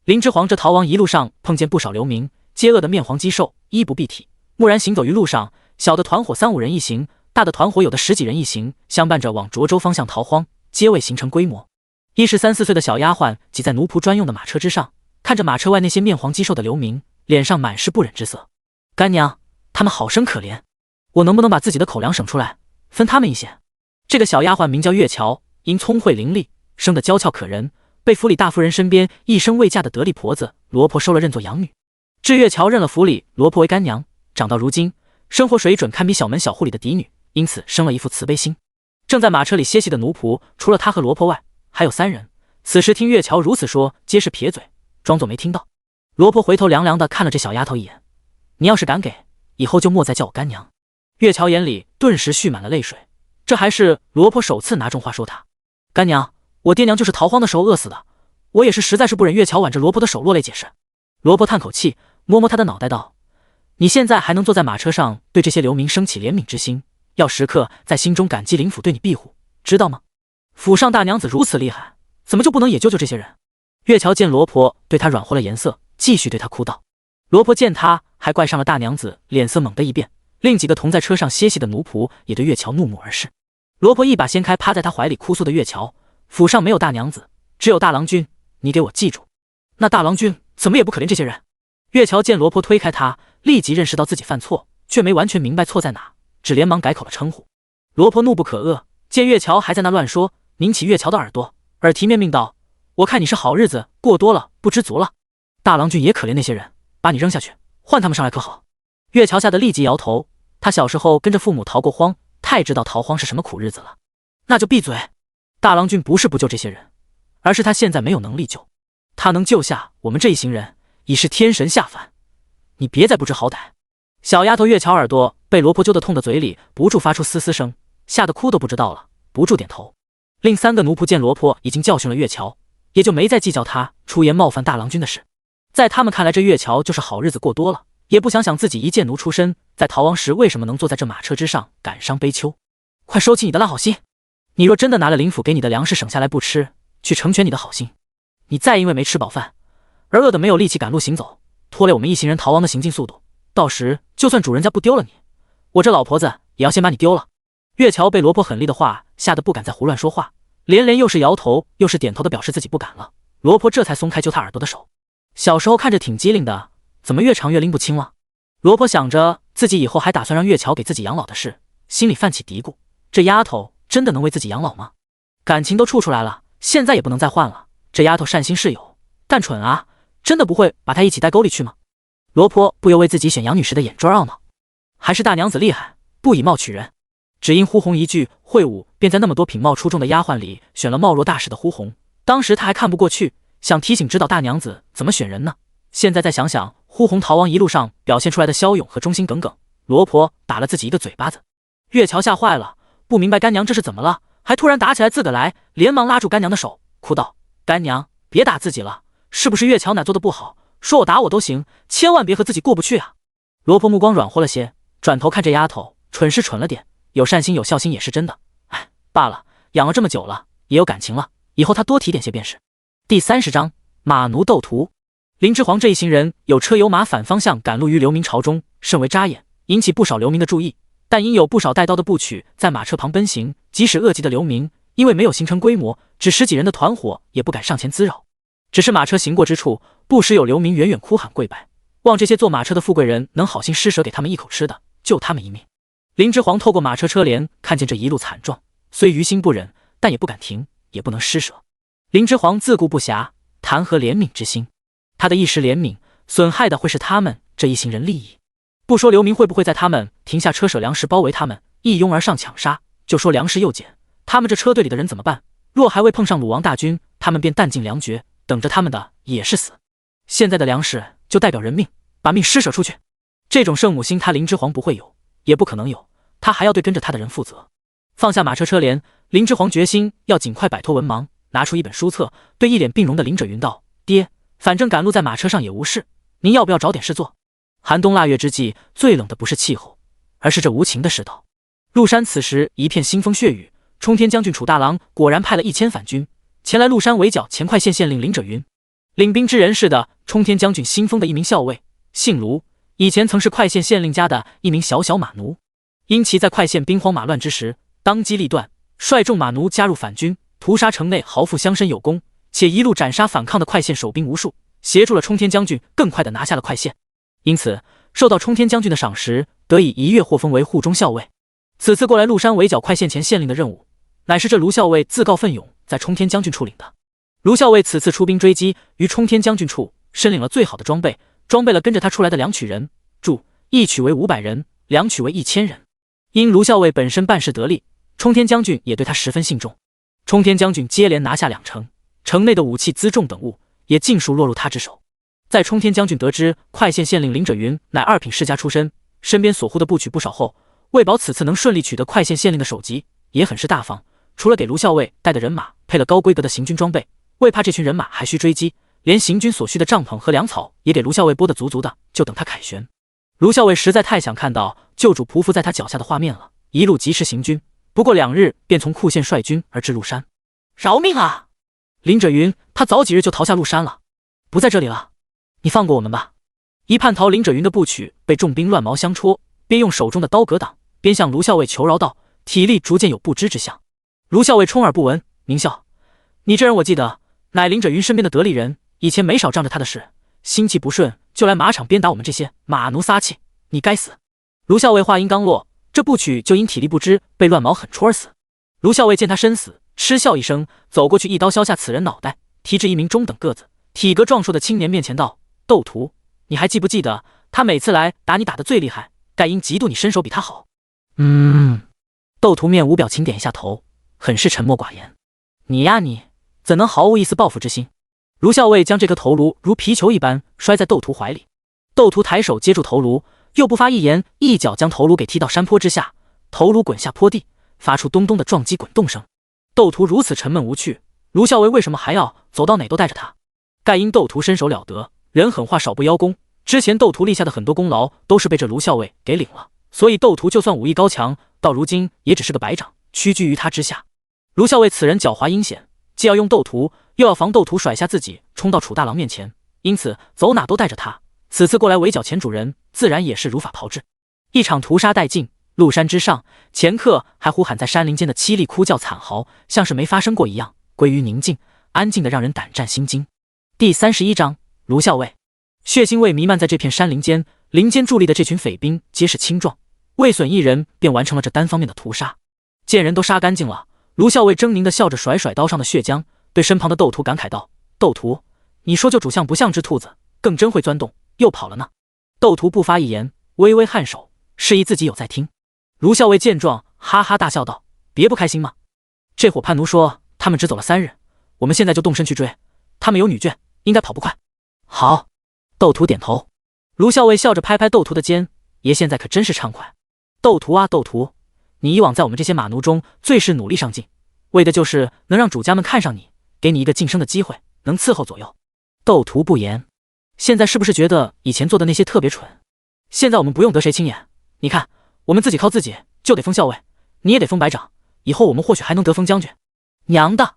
林之皇这逃亡一路上碰见不少流民，皆饿得面黄肌瘦，衣不蔽体，蓦然行走于路上，小的团伙3、5人一行，大的团伙有的10几人一行，相伴着往涿州方向逃荒，皆未形成规模。一是3、4岁的小丫鬟挤在奴仆专用的马车之上，看着马车外那些面黄肌瘦的流民，脸上满是不忍之色。干娘，他们好生可怜，我能不能把自己的口粮省出来，分他们一些？这个小丫鬟名叫月桥，因聪慧伶俐，生得娇俏可人，被府里大夫人身边一生未嫁的得力婆子罗婆收了认作养女。至月桥认了府里罗婆为干娘，长到如今，生活水准堪比小门小户里的嫡女，因此生了一副慈悲心。正在马车里歇息的奴仆，除了他和罗婆外，还有3人。此时听月桥如此说，皆是撇嘴，装作没听到。罗婆回头凉凉地看了这小丫头一眼：“你要是敢给，以后就莫再叫我干娘。”月桥眼里顿时蓄满了泪水，这还是罗婆首次拿重话说他。干娘，我爹娘就是逃荒的时候饿死的，我也是实在是不忍。月桥挽着罗婆的手落泪解释。罗婆叹口气，摸摸他的脑袋道：“你现在还能坐在马车上对这些流民生起怜悯之心，要时刻在心中感激林府对你庇护，知道吗？府上大娘子如此厉害，怎么就不能也救救这些人？”月桥见罗婆对他软和了颜色，继续对他哭道。罗婆见他还怪上了大娘子，脸色猛地一变，另几个同在车上歇息的奴仆也对月桥怒目而视。罗婆一把掀开趴在他怀里哭诉的月桥，府上没有大娘子，只有大郎君，你给我记住。那大郎君怎么也不可怜这些人。月桥见罗婆推开他，立即认识到自己犯错，却没完全明白错在哪，只连忙改口了称呼。罗婆怒不可遏，见月桥还在那乱说，拧起月桥的耳朵，耳提面命道：我看你是好日子过多了，不知足了。大郎君也可怜那些人，把你扔下去，换他们上来可好？月桥吓得立即摇头，他小时候跟着父母逃过荒，太知道逃荒是什么苦日子了。那就闭嘴。大郎君不是不救这些人，而是他现在没有能力救。他能救下我们这一行人，已是天神下凡，你别再不知好歹。小丫头月桥耳朵被罗婆揪得痛的嘴里不住发出嘶嘶声，吓得哭都不知道了，不住点头。另3个奴仆见罗婆已经教训了月桥，也就没再计较他出言冒犯大郎君的事。在他们看来，这月桥就是好日子过多了，也不想想自己一介奴出身，在逃亡时为什么能坐在这马车之上感伤悲秋。快收起你的烂好心，你若真的拿了林府给你的粮食省下来不吃，去成全你的好心，你再因为没吃饱饭而饿得没有力气赶路行走，拖累我们一行人逃亡的行进速度，到时就算主人家不丢了你，我这老婆子也要先把你丢了。月桥被罗婆狠厉的话吓得不敢再胡乱说话，连连又是摇头又是点头的表示自己不敢了。罗婆这才松开揪他耳朵的手。小时候看着挺机灵的，怎么越长越拎不清了？罗婆想着自己以后还打算让月桥给自己养老的事，心里泛起嘀咕，这丫头真的能为自己养老吗？感情都处出来了，现在也不能再换了。这丫头善心是有，但蠢啊，真的不会把她一起带沟里去吗？罗婆不由为自己选养女时的眼珠懊恼，还是大娘子厉害，不以貌取人。只因呼红一句会武，便在那么多品貌出众的丫鬟里选了貌若大使的呼红。当时他还看不过去，想提醒指导大娘子怎么选人呢。现在再想想呼红逃亡一路上表现出来的骁勇和忠心耿耿，罗婆打了自己一个嘴巴子。月桥吓坏了，不明白干娘这是怎么了，还突然打起来自个来，连忙拉住干娘的手，哭道：干娘别打自己了，是不是月桥哪做的不好，说我打我都行，千万别和自己过不去啊。罗婆目光软和了些，转头看这丫头，蠢是蠢了点，有善心有孝心也是真的。哎，罢了，养了这么久了，也有感情了，以后他多提点些便是。第30章马奴斗图。林之皇这一行人有车有马反方向赶路于流民巢中，甚为扎眼，引起不少流民的注意。但因有不少带刀的部曲在马车旁奔行，即使恶极的流民，因为没有形成规模，只10几人的团伙也不敢上前滋扰。只是马车行过之处，不时有流民远远哭喊跪拜，望这些坐马车的富贵人能好心施舍给他们一口吃的，救他们一命。林之皇透过马车车帘看见这一路惨状，虽于心不忍，但也不敢停，也不能施舍。林之皇自顾不暇，谈何怜悯之心？他的一时怜悯，损害的会是他们这一行人利益。不说流民会不会在他们停下车舍粮食包围他们，一拥而上抢杀，就说粮食又减，他们这车队里的人怎么办？若还未碰上鲁王大军，他们便弹尽粮绝，等着他们的也是死。现在的粮食就代表人命，把命施舍出去。这种圣母心他林之皇不会有，也不可能有，他还要对跟着他的人负责。放下马车车帘，林之皇决心要尽快摆脱文盲，拿出一本书册，对一脸病容的林者云道：爹，反正赶路在马车上也无事，您要不要找点事做？寒冬腊月之际，最冷的不是气候，而是这无情的世道。陆山此时一片腥风血雨，冲天将军楚大郎果然派了1000反军前来陆山围剿前快县县令林者云。领兵之人是的冲天将军新封的一名校尉，姓卢，以前曾是快县县令家的一名小小马奴。因其在快县兵荒马乱之时当机立断，率众马奴加入反军，屠杀城内豪富乡绅有功，且一路斩杀反抗的快县守兵无数，协助了冲天将军更快地拿下了快县。因此受到冲天将军的赏识，得以一跃获封为护中校尉。此次过来陆山围剿快县前县令的任务，乃是这卢校尉自告奋勇在冲天将军处领的。卢校尉此次出兵追击，于冲天将军处申领了最好的装备，装备了跟着他出来的两曲人，注一曲为500人，两曲为1000人。因卢校尉本身办事得力，冲天将军也对他十分信重。冲天将军接连拿下2城，城内的武器辎重等物也尽数落入他之手。在冲天将军得知快县县令林者云乃2品世家出身，身边所护的部曲不少后，为保此次能顺利取得快县县令的首级，也很是大方，除了给卢校尉带的人马配了高规格的行军装备，为怕这群人马还需追击，连行军所需的帐篷和粮草也给卢校尉拨得足足的，就等他凯旋。卢校尉实在太想看到救主匍匐在他脚下的画面了，一路疾驰行军，不过2日便从库县率军而至陆山。饶命啊！林者云他早几日就逃下陆山了，不在这里了，你放过我们吧。一叛逃林者云的部曲被重兵乱矛相戳，边用手中的刀格挡，边向卢校尉求饶道，体力逐渐有不支之象。卢校尉充耳不闻，狞笑：“你这人我记得，乃林者云身边的得力人，以前没少仗着他的事，心气不顺就来马场鞭打我们这些马奴撒气，你该死！”卢校尉话音刚落，这部曲就因体力不支被乱矛狠戳而死。卢校尉见他身死，嗤笑一声，走过去一刀削下此人脑袋，提至一名中等个子、体格壮硕的青年面前道：“窦屠，你还记不记得他每次来打你打得最厉害，盖因嫉妒你身手比他好？”窦屠面无表情点一下头，很是沉默寡言。你呀你，怎能毫无一丝报复之心？卢校尉将这颗头颅如皮球一般摔在窦屠怀里，窦屠抬手接住头颅，又不发一言，一脚将头颅给踢到山坡之下，头颅滚下坡地，发出咚咚的撞击滚动声。窦屠如此沉闷无趣，卢校尉为什么还要走到哪都带着他？盖因窦屠身手了得，人狠话少不邀功，之前窦屠立下的很多功劳都是被这卢校尉给领了，所以窦屠就算武艺高强，到如今也只是个白掌，屈居于他之下。卢校尉此人狡猾阴险，既要用窦屠，又要防窦屠甩下自己冲到楚大郎面前，因此走哪都带着他。此次过来围剿前主人，自然也是如法炮制。一场屠杀殆尽，鹿山之上，前客还呼喊在山林间的凄厉哭叫惨嚎，像是没发生过一样，归于宁静，安静的让人胆战心惊。第31章，卢校尉。血腥味弥漫在这片山林间，林间伫立的这群匪兵皆是青壮，未损一人便完成了这单方面的屠杀。见人都杀干净了，卢校尉狰狞地笑着甩甩刀上的血浆，对身旁的窦屠感慨道：“窦屠，你说就主像不像只兔子，更真会钻洞，又跑了呢。”窦屠不发一言，微微颔首，示意自己有在听。卢校尉见状，哈哈大笑道：“别不开心吗？这伙叛奴说他们只走了3日，我们现在就动身去追，他们有女眷，应该跑不快。”好。窦屠点头。卢校尉笑着拍拍窦屠的肩：“爷现在可真是畅快。窦屠啊窦屠，你以往在我们这些马奴中最是努力上进，为的就是能让主家们看上你，给你一个晋升的机会，能伺候左右。”窦屠不言。现在是不是觉得以前做的那些特别蠢？现在我们不用得谁亲眼，你看我们自己靠自己就得封校尉，你也得封白长，以后我们或许还能得封将军。娘的，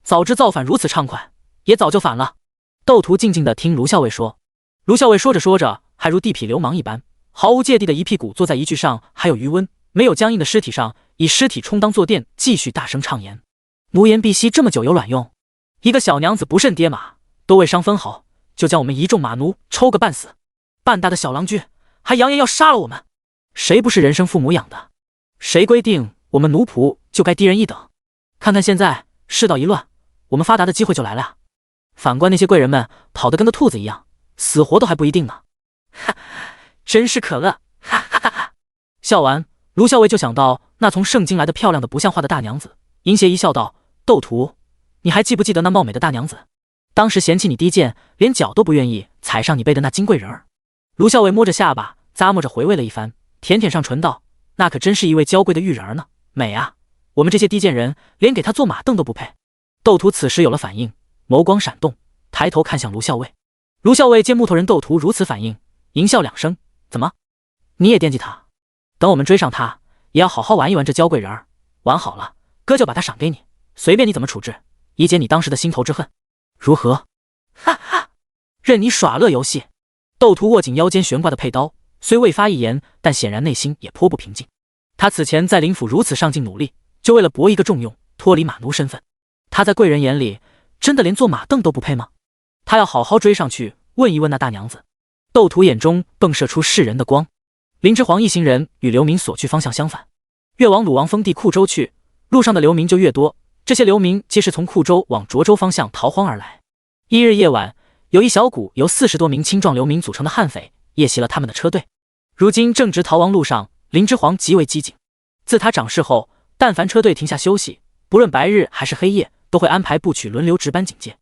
早知造反如此畅快，也早就反了。窦屠静静地听卢校尉说。卢校尉说着说着，还如地痞流氓一般，毫无芥蒂的一屁股坐在一具上还有余温没有僵硬的尸体上，以尸体充当坐垫，继续大声畅言：“奴颜婢膝这么久有卵用？一个小娘子不慎跌马，都未伤分毫，就将我们一众马奴抽个半死。半大的小郎居，还扬言要杀了我们。谁不是人生父母养的？谁规定我们奴仆就该低人一等？看看现在世道一乱，我们发达的机会就来了呀！反观那些贵人们，跑得跟个兔子一样，死活都还不一定呢。哈，真是可乐！哈哈哈哈！”笑完，卢校尉就想到那从圣经来的漂亮的不像话的大娘子，淫邪一笑道：“窦屠，你还记不记得那貌美的大娘子？当时嫌弃你低贱，连脚都不愿意踩上你背的那金贵人儿。”卢校尉摸着下巴，咂摸着回味了一番，舔舔上唇道：“那可真是一位娇贵的玉人儿呢，美啊！我们这些低贱人，连给她坐马凳都不配。”窦屠此时有了反应，眸光闪动，抬头看向卢校尉。卢校尉见木头人窦屠如此反应，淫笑2声：“怎么，你也惦记他？等我们追上他，也要好好玩一玩这娇贵人儿。玩好了，哥就把他赏给你，随便你怎么处置，以解你当时的心头之恨，如何？”哈哈，任你耍乐游戏。窦屠握紧腰间悬挂的佩刀，虽未发一言，但显然内心也颇不平静。他此前在林府如此上进努力，就为了博一个重用，脱离马奴身份。他在贵人眼里，真的连坐马凳都不配吗？他要好好追上去，问一问那大娘子。窦屠眼中迸射出世人的光。林之煌一行人与流民所去方向相反，越往鲁王封地库州去，路上的流民就越多。这些流民皆是从库州往涿州方向逃荒而来。一日夜晚，有一小股由40多名青壮流民组成的悍匪夜袭了他们的车队。如今正值逃亡路上，林之煌极为机警。自他掌事后，但凡车队停下休息，不论白日还是黑夜，都会安排部曲轮流值班警戒。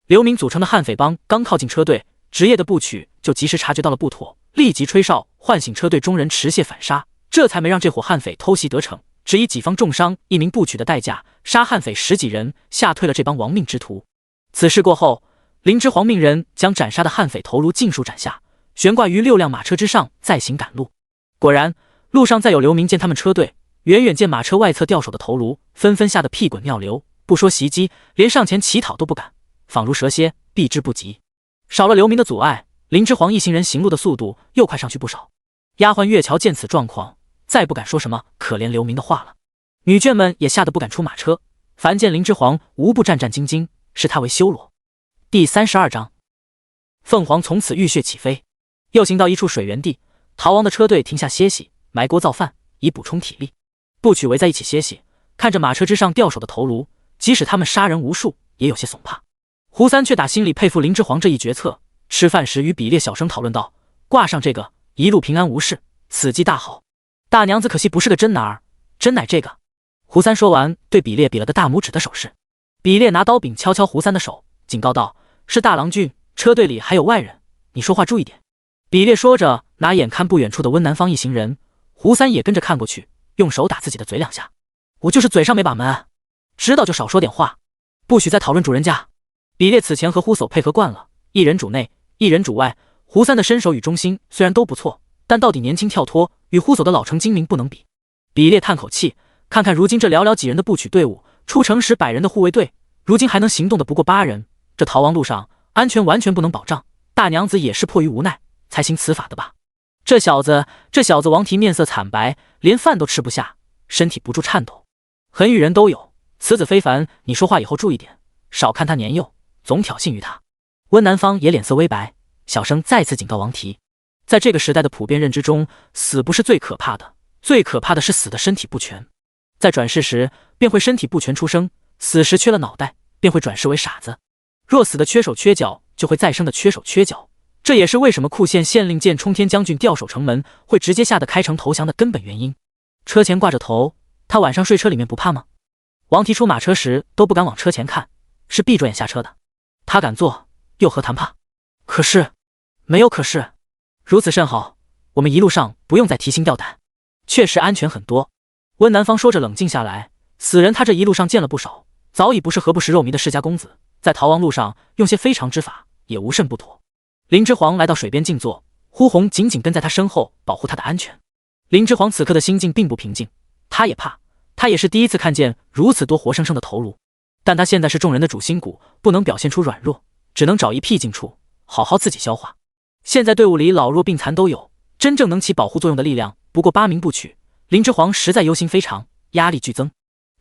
流民组成的悍匪帮刚靠近车队，值夜的部曲就及时察觉到了不妥，立即吹哨唤醒车队中人持械反杀，这才没让这伙悍匪偷袭得逞，只以己方重伤1名部曲的代价杀悍匪10几人，吓退了这帮亡命之徒。此事过后，林之煌命人将斩杀的悍匪头颅尽数斩下，悬挂于6辆马车之上，再行赶路。果然，路上再有流民见他们车队，远远见马车外侧吊手的头颅，纷纷吓得屁滚尿流，不说袭击，连上前乞讨都不敢，仿如蛇蝎，避之不及。少了流民的阻碍，林之煌一行人行路的速度又快上去不少。丫鬟月桥见此状况，再不敢说什么可怜流民的话了。女眷们也吓得不敢出马车，凡见林之皇，无不战战兢兢，视他为修罗。第32章，凤凰从此浴血起飞。又行到一处水源地，逃亡的车队停下歇息，埋锅造饭，以补充体力。部曲围在一起歇息，看着马车之上吊手的头颅，即使他们杀人无数，也有些悚怕。胡三却打心里佩服林之皇这一决策。吃饭时与比列小声讨论道：“挂上这个，一路平安无事，此计大好。大娘子可惜不是个真男儿，真乃这个。”胡三说完，对比列比了个大拇指的手势。比列拿刀柄敲敲胡三的手，警告道：“是大郎君，车队里还有外人，你说话注意点。”比列说着，拿眼看不远处的温南方一行人，胡三也跟着看过去，用手打自己的嘴2下。我就是嘴上没把门，知道就少说点话，不许再讨论主人家。比列此前和呼叟配合惯了，一人主内，一人主外。胡三的身手与忠心虽然都不错，但到底年轻跳脱，与呼叟的老成精明不能比。比列叹口气，看看如今这寥寥几人的部曲队伍，出城时100人的护卫队，如今还能行动的不过8人，这逃亡路上安全完全不能保障。大娘子也是迫于无奈才行此法的吧？这小子王提面色惨白，连饭都吃不下，身体不住颤抖。狠语人都有，此子非凡，你说话以后注意点，少看他年幼，总挑衅于他。温南方也脸色微白，小声再次警告王提，在这个时代的普遍认知中，死不是最可怕的，最可怕的是死的身体不全。在转世时便会身体不全出生，死时缺了脑袋便会转世为傻子，若死的缺手缺脚，就会再生的缺手缺脚。这也是为什么库县县令见冲天将军吊手城门会直接吓得开城投降的根本原因。车前挂着头，他晚上睡车里面不怕吗？王提出马车时都不敢往车前看，是闭着眼下车的。他敢坐，又何谈怕？可是，没有可是，如此甚好，我们一路上不用再提心吊胆，确实安全很多。温南方说着冷静下来，死人他这一路上见了不少，早已不是何不食肉糜的世家公子，在逃亡路上用些非常之法也无甚不妥。林之皇来到水边静坐，呼红紧紧跟在他身后保护他的安全。林之皇此刻的心境并不平静，他也怕，他也是第一次看见如此多活生生的头颅，但他现在是众人的主心骨，不能表现出软弱，只能找一僻静处好好自己消化。现在队伍里老弱病残都有，真正能起保护作用的力量不过8名部曲。林之皇实在忧心非常，压力剧增。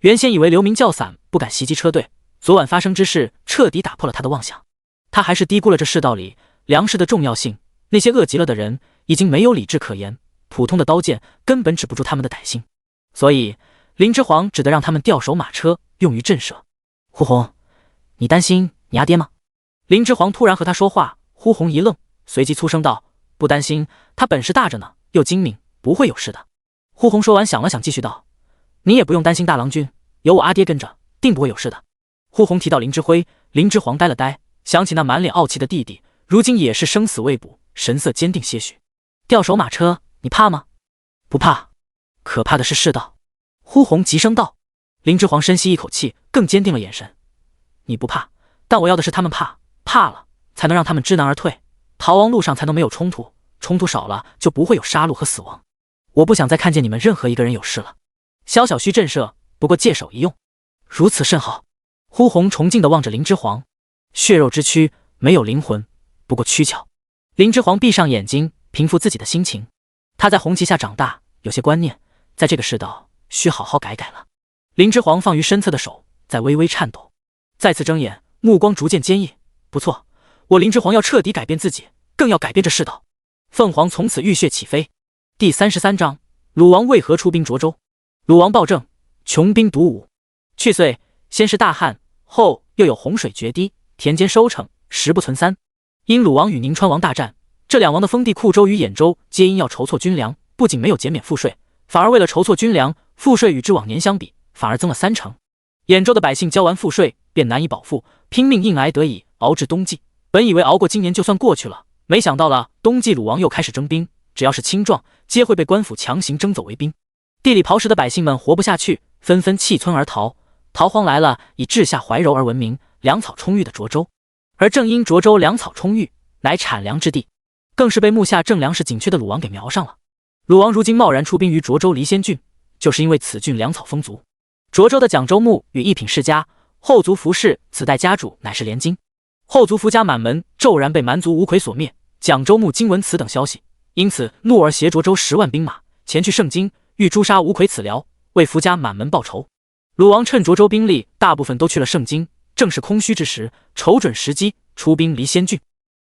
原先以为流民较散，不敢袭击车队，昨晚发生之事彻底打破了他的妄想。他还是低估了这世道里粮食的重要性，那些饿极了的人已经没有理智可言，普通的刀剑根本止不住他们的歹心，所以林之皇只得让他们调手马车，用于震慑。呼红，你担心你阿爹吗？林之皇突然和他说话，呼红一愣，随即粗声道：“不担心，他本事大着呢，又精明，不会有事的。”呼红说完想了想，继续道：“你也不用担心大郎君，有我阿爹跟着，定不会有事的。”呼红提到林之辉，林之皇呆了呆，想起那满脸傲气的弟弟，如今也是生死未卜，神色坚定些许。调手马车，你怕吗？不怕，可怕的是世道。呼红急声道。林之皇深吸一口气，更坚定了眼神。你不怕，但我要的是他们怕，怕了才能让他们知难而退，逃亡路上才能没有冲突，冲突少了就不会有杀戮和死亡。我不想再看见你们任何一个人有事了。小小需震慑，不过借手一用，如此甚好。呼红崇敬地望着林之皇，血肉之躯，没有灵魂，不过躯壳。林之皇闭上眼睛，平复自己的心情。他在红旗下长大，有些观念在这个世道需好好改改了。林之皇放于身侧的手在微微颤抖，再次睁眼，目光逐渐坚毅。不错，我林之皇要彻底改变自己，更要改变这世道。凤凰从此浴血起飞。第33章，鲁王为何出兵涿州？鲁王暴政，穷兵黩武。去岁先是大旱，后又有洪水决堤，田间收成实不存三。因鲁王与宁川王大战，这两王的封地库州与兖州皆因要筹措军粮，不仅没有减免赋税，反而为了筹措军粮，赋税与之往年相比反而增了3成。兖州的百姓交完赋税便难以饱腹，拼命硬挨得以熬至冬季。本以为熬过今年就算过去了，没想到了冬季鲁王又开始征兵，只要是青壮皆会被官府强行征走为兵。地里刨食的百姓们活不下去，纷纷弃村而逃。逃荒来了以治下怀柔而闻名，粮草充裕的涿州。而正因涿州粮草充裕，乃产粮之地，更是被目下正粮食紧缺的鲁王给瞄上了。鲁王如今贸然出兵于涿州离仙郡，就是因为此郡粮草丰足。涿州的蒋州牧与一品世家后族服氏此代家主乃是连金，后族服家满门骤然被蛮族吴奎所灭。蒋州牧今闻此等消息，因此怒而携涿州10万兵马前去盛京，欲诛杀吴奎此僚，为福家满门报仇。鲁王趁涿州兵力大部分都去了盛京，正是空虚之时，瞅准时机出兵离仙郡。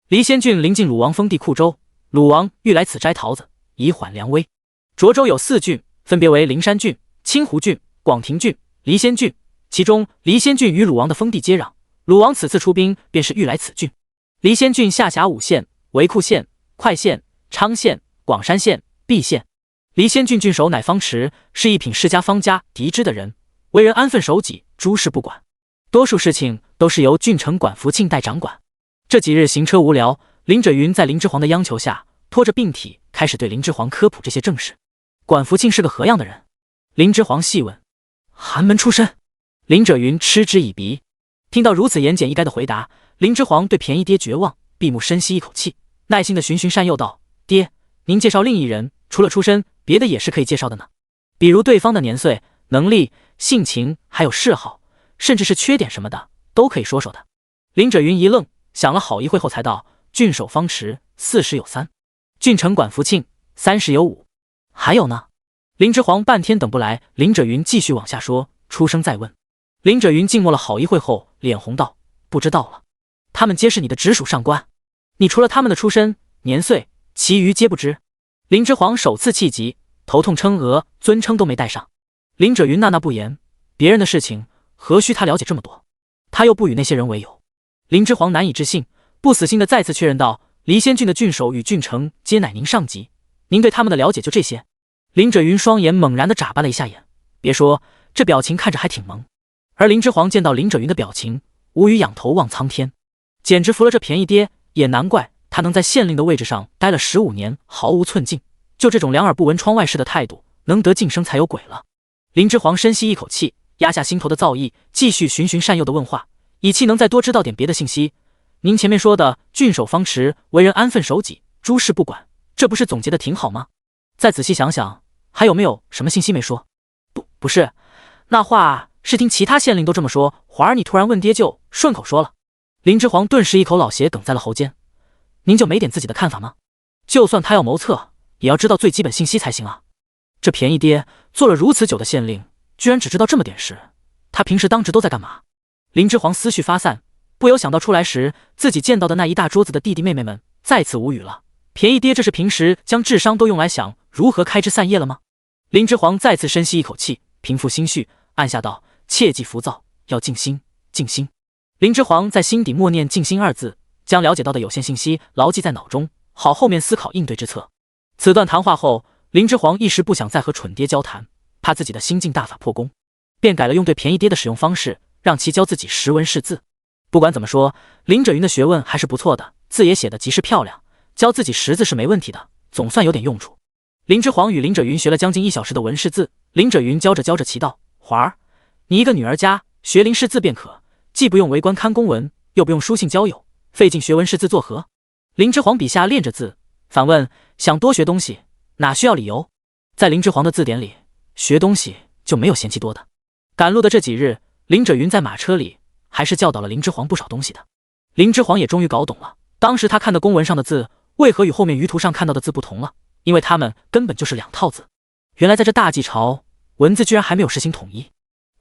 离仙郡临近鲁王封地库州，鲁王欲来此摘桃子，以缓凉危。涿州有4郡，分别为灵山郡、清湖郡、广庭郡、离仙郡，其中离仙郡与鲁王的封地接壤，鲁王此次出兵便是欲来此郡。离仙郡下辖5县，为库县、会县、昌县、广山县、毕县。离仙郡郡守乃方池，是一品世家方家嫡支的人，为人安分守己，诸事不管，多数事情都是由郡城管福庆代掌管。这几日行车无聊，林者云在林之皇的央求下，拖着病体开始对林之皇科普这些政事。管福庆是个何样的人？林之皇细问。寒门出身。林者云嗤之以鼻。听到如此言简意赅的回答，林之皇对便宜爹绝望，闭目深吸一口气，耐心的循循善诱道：爹，您介绍另一人，除了出身，别的也是可以介绍的呢。比如对方的年岁、能力、性情，还有嗜好，甚至是缺点什么的，都可以说说的。林者云一愣，想了好一会后才道：郡守方池40有3，郡城管福庆30有5，还有呢？林之皇半天等不来，林者云继续往下说，出声再问。林者云静默了好一会后，脸红道：不知道了，他们皆是你的直属上官，你除了他们的出身、年岁，其余皆不知。林之皇首次气急，头痛称额，尊称都没带上。林者云纳不言，别人的事情何须他了解这么多？他又不与那些人为友。林之皇难以置信，不死心的再次确认道：离仙郡的郡守与郡城皆乃您上级，您对他们的了解就这些？林者云双眼猛然的眨巴了一下眼，别说，这表情看着还挺萌。而林之皇见到林者云的表情，无语仰头望苍天，简直服了这便宜爹，也难怪他能在县令的位置上待了15年，毫无寸进。就这种两耳不闻窗外事的态度，能得晋升才有鬼了。林之皇深吸一口气，压下心头的躁意，继续循循善诱的问话，以期能再多知道点别的信息。您前面说的郡守方池为人安分守己，诸事不管，这不是总结的挺好吗？再仔细想想，还有没有什么信息没说？不是，那话是听其他县令都这么说，华儿你突然问爹就顺口说了。林之皇顿时一口老血哽在了喉间。您就没点自己的看法吗？就算他要谋策，也要知道最基本信息才行啊。这便宜爹做了如此久的县令，居然只知道这么点事，他平时当值都在干嘛？林之皇思绪发散，不由想到出来时自己见到的那一大桌子的弟弟妹妹们，再次无语了。便宜爹这是平时将智商都用来想如何开枝散叶了吗？林之皇再次深吸一口气，平复心绪，按下道：切忌浮躁，要静心，静心。林之皇在心底默念静心2字，将了解到的有限信息牢记在脑中，好后面思考应对之策。此段谈话后，林之皇一时不想再和蠢爹交谈，怕自己的心境大法破功，便改了用对便宜爹的使用方式，让其教自己识文识字。不管怎么说，林者云的学问还是不错的，字也写得极是漂亮，教自己识字是没问题的，总算有点用处。林之皇与林者云学了将近1小时的文识字，林者云教着教着奇道：华儿，你一个女儿家，学林识字便可，既不用为官看公文，又不用书信交友，费劲学文识字作何？林之皇笔下练着字，反问：想多学东西，哪需要理由？在林之皇的字典里，学东西就没有嫌弃多的。赶路的这几日，林者云在马车里还是教导了林之皇不少东西的。林之皇也终于搞懂了，当时他看的公文上的字，为何与后面舆图上看到的字不同了？因为他们根本就是2套字。原来在这大纪朝，文字居然还没有实行统一，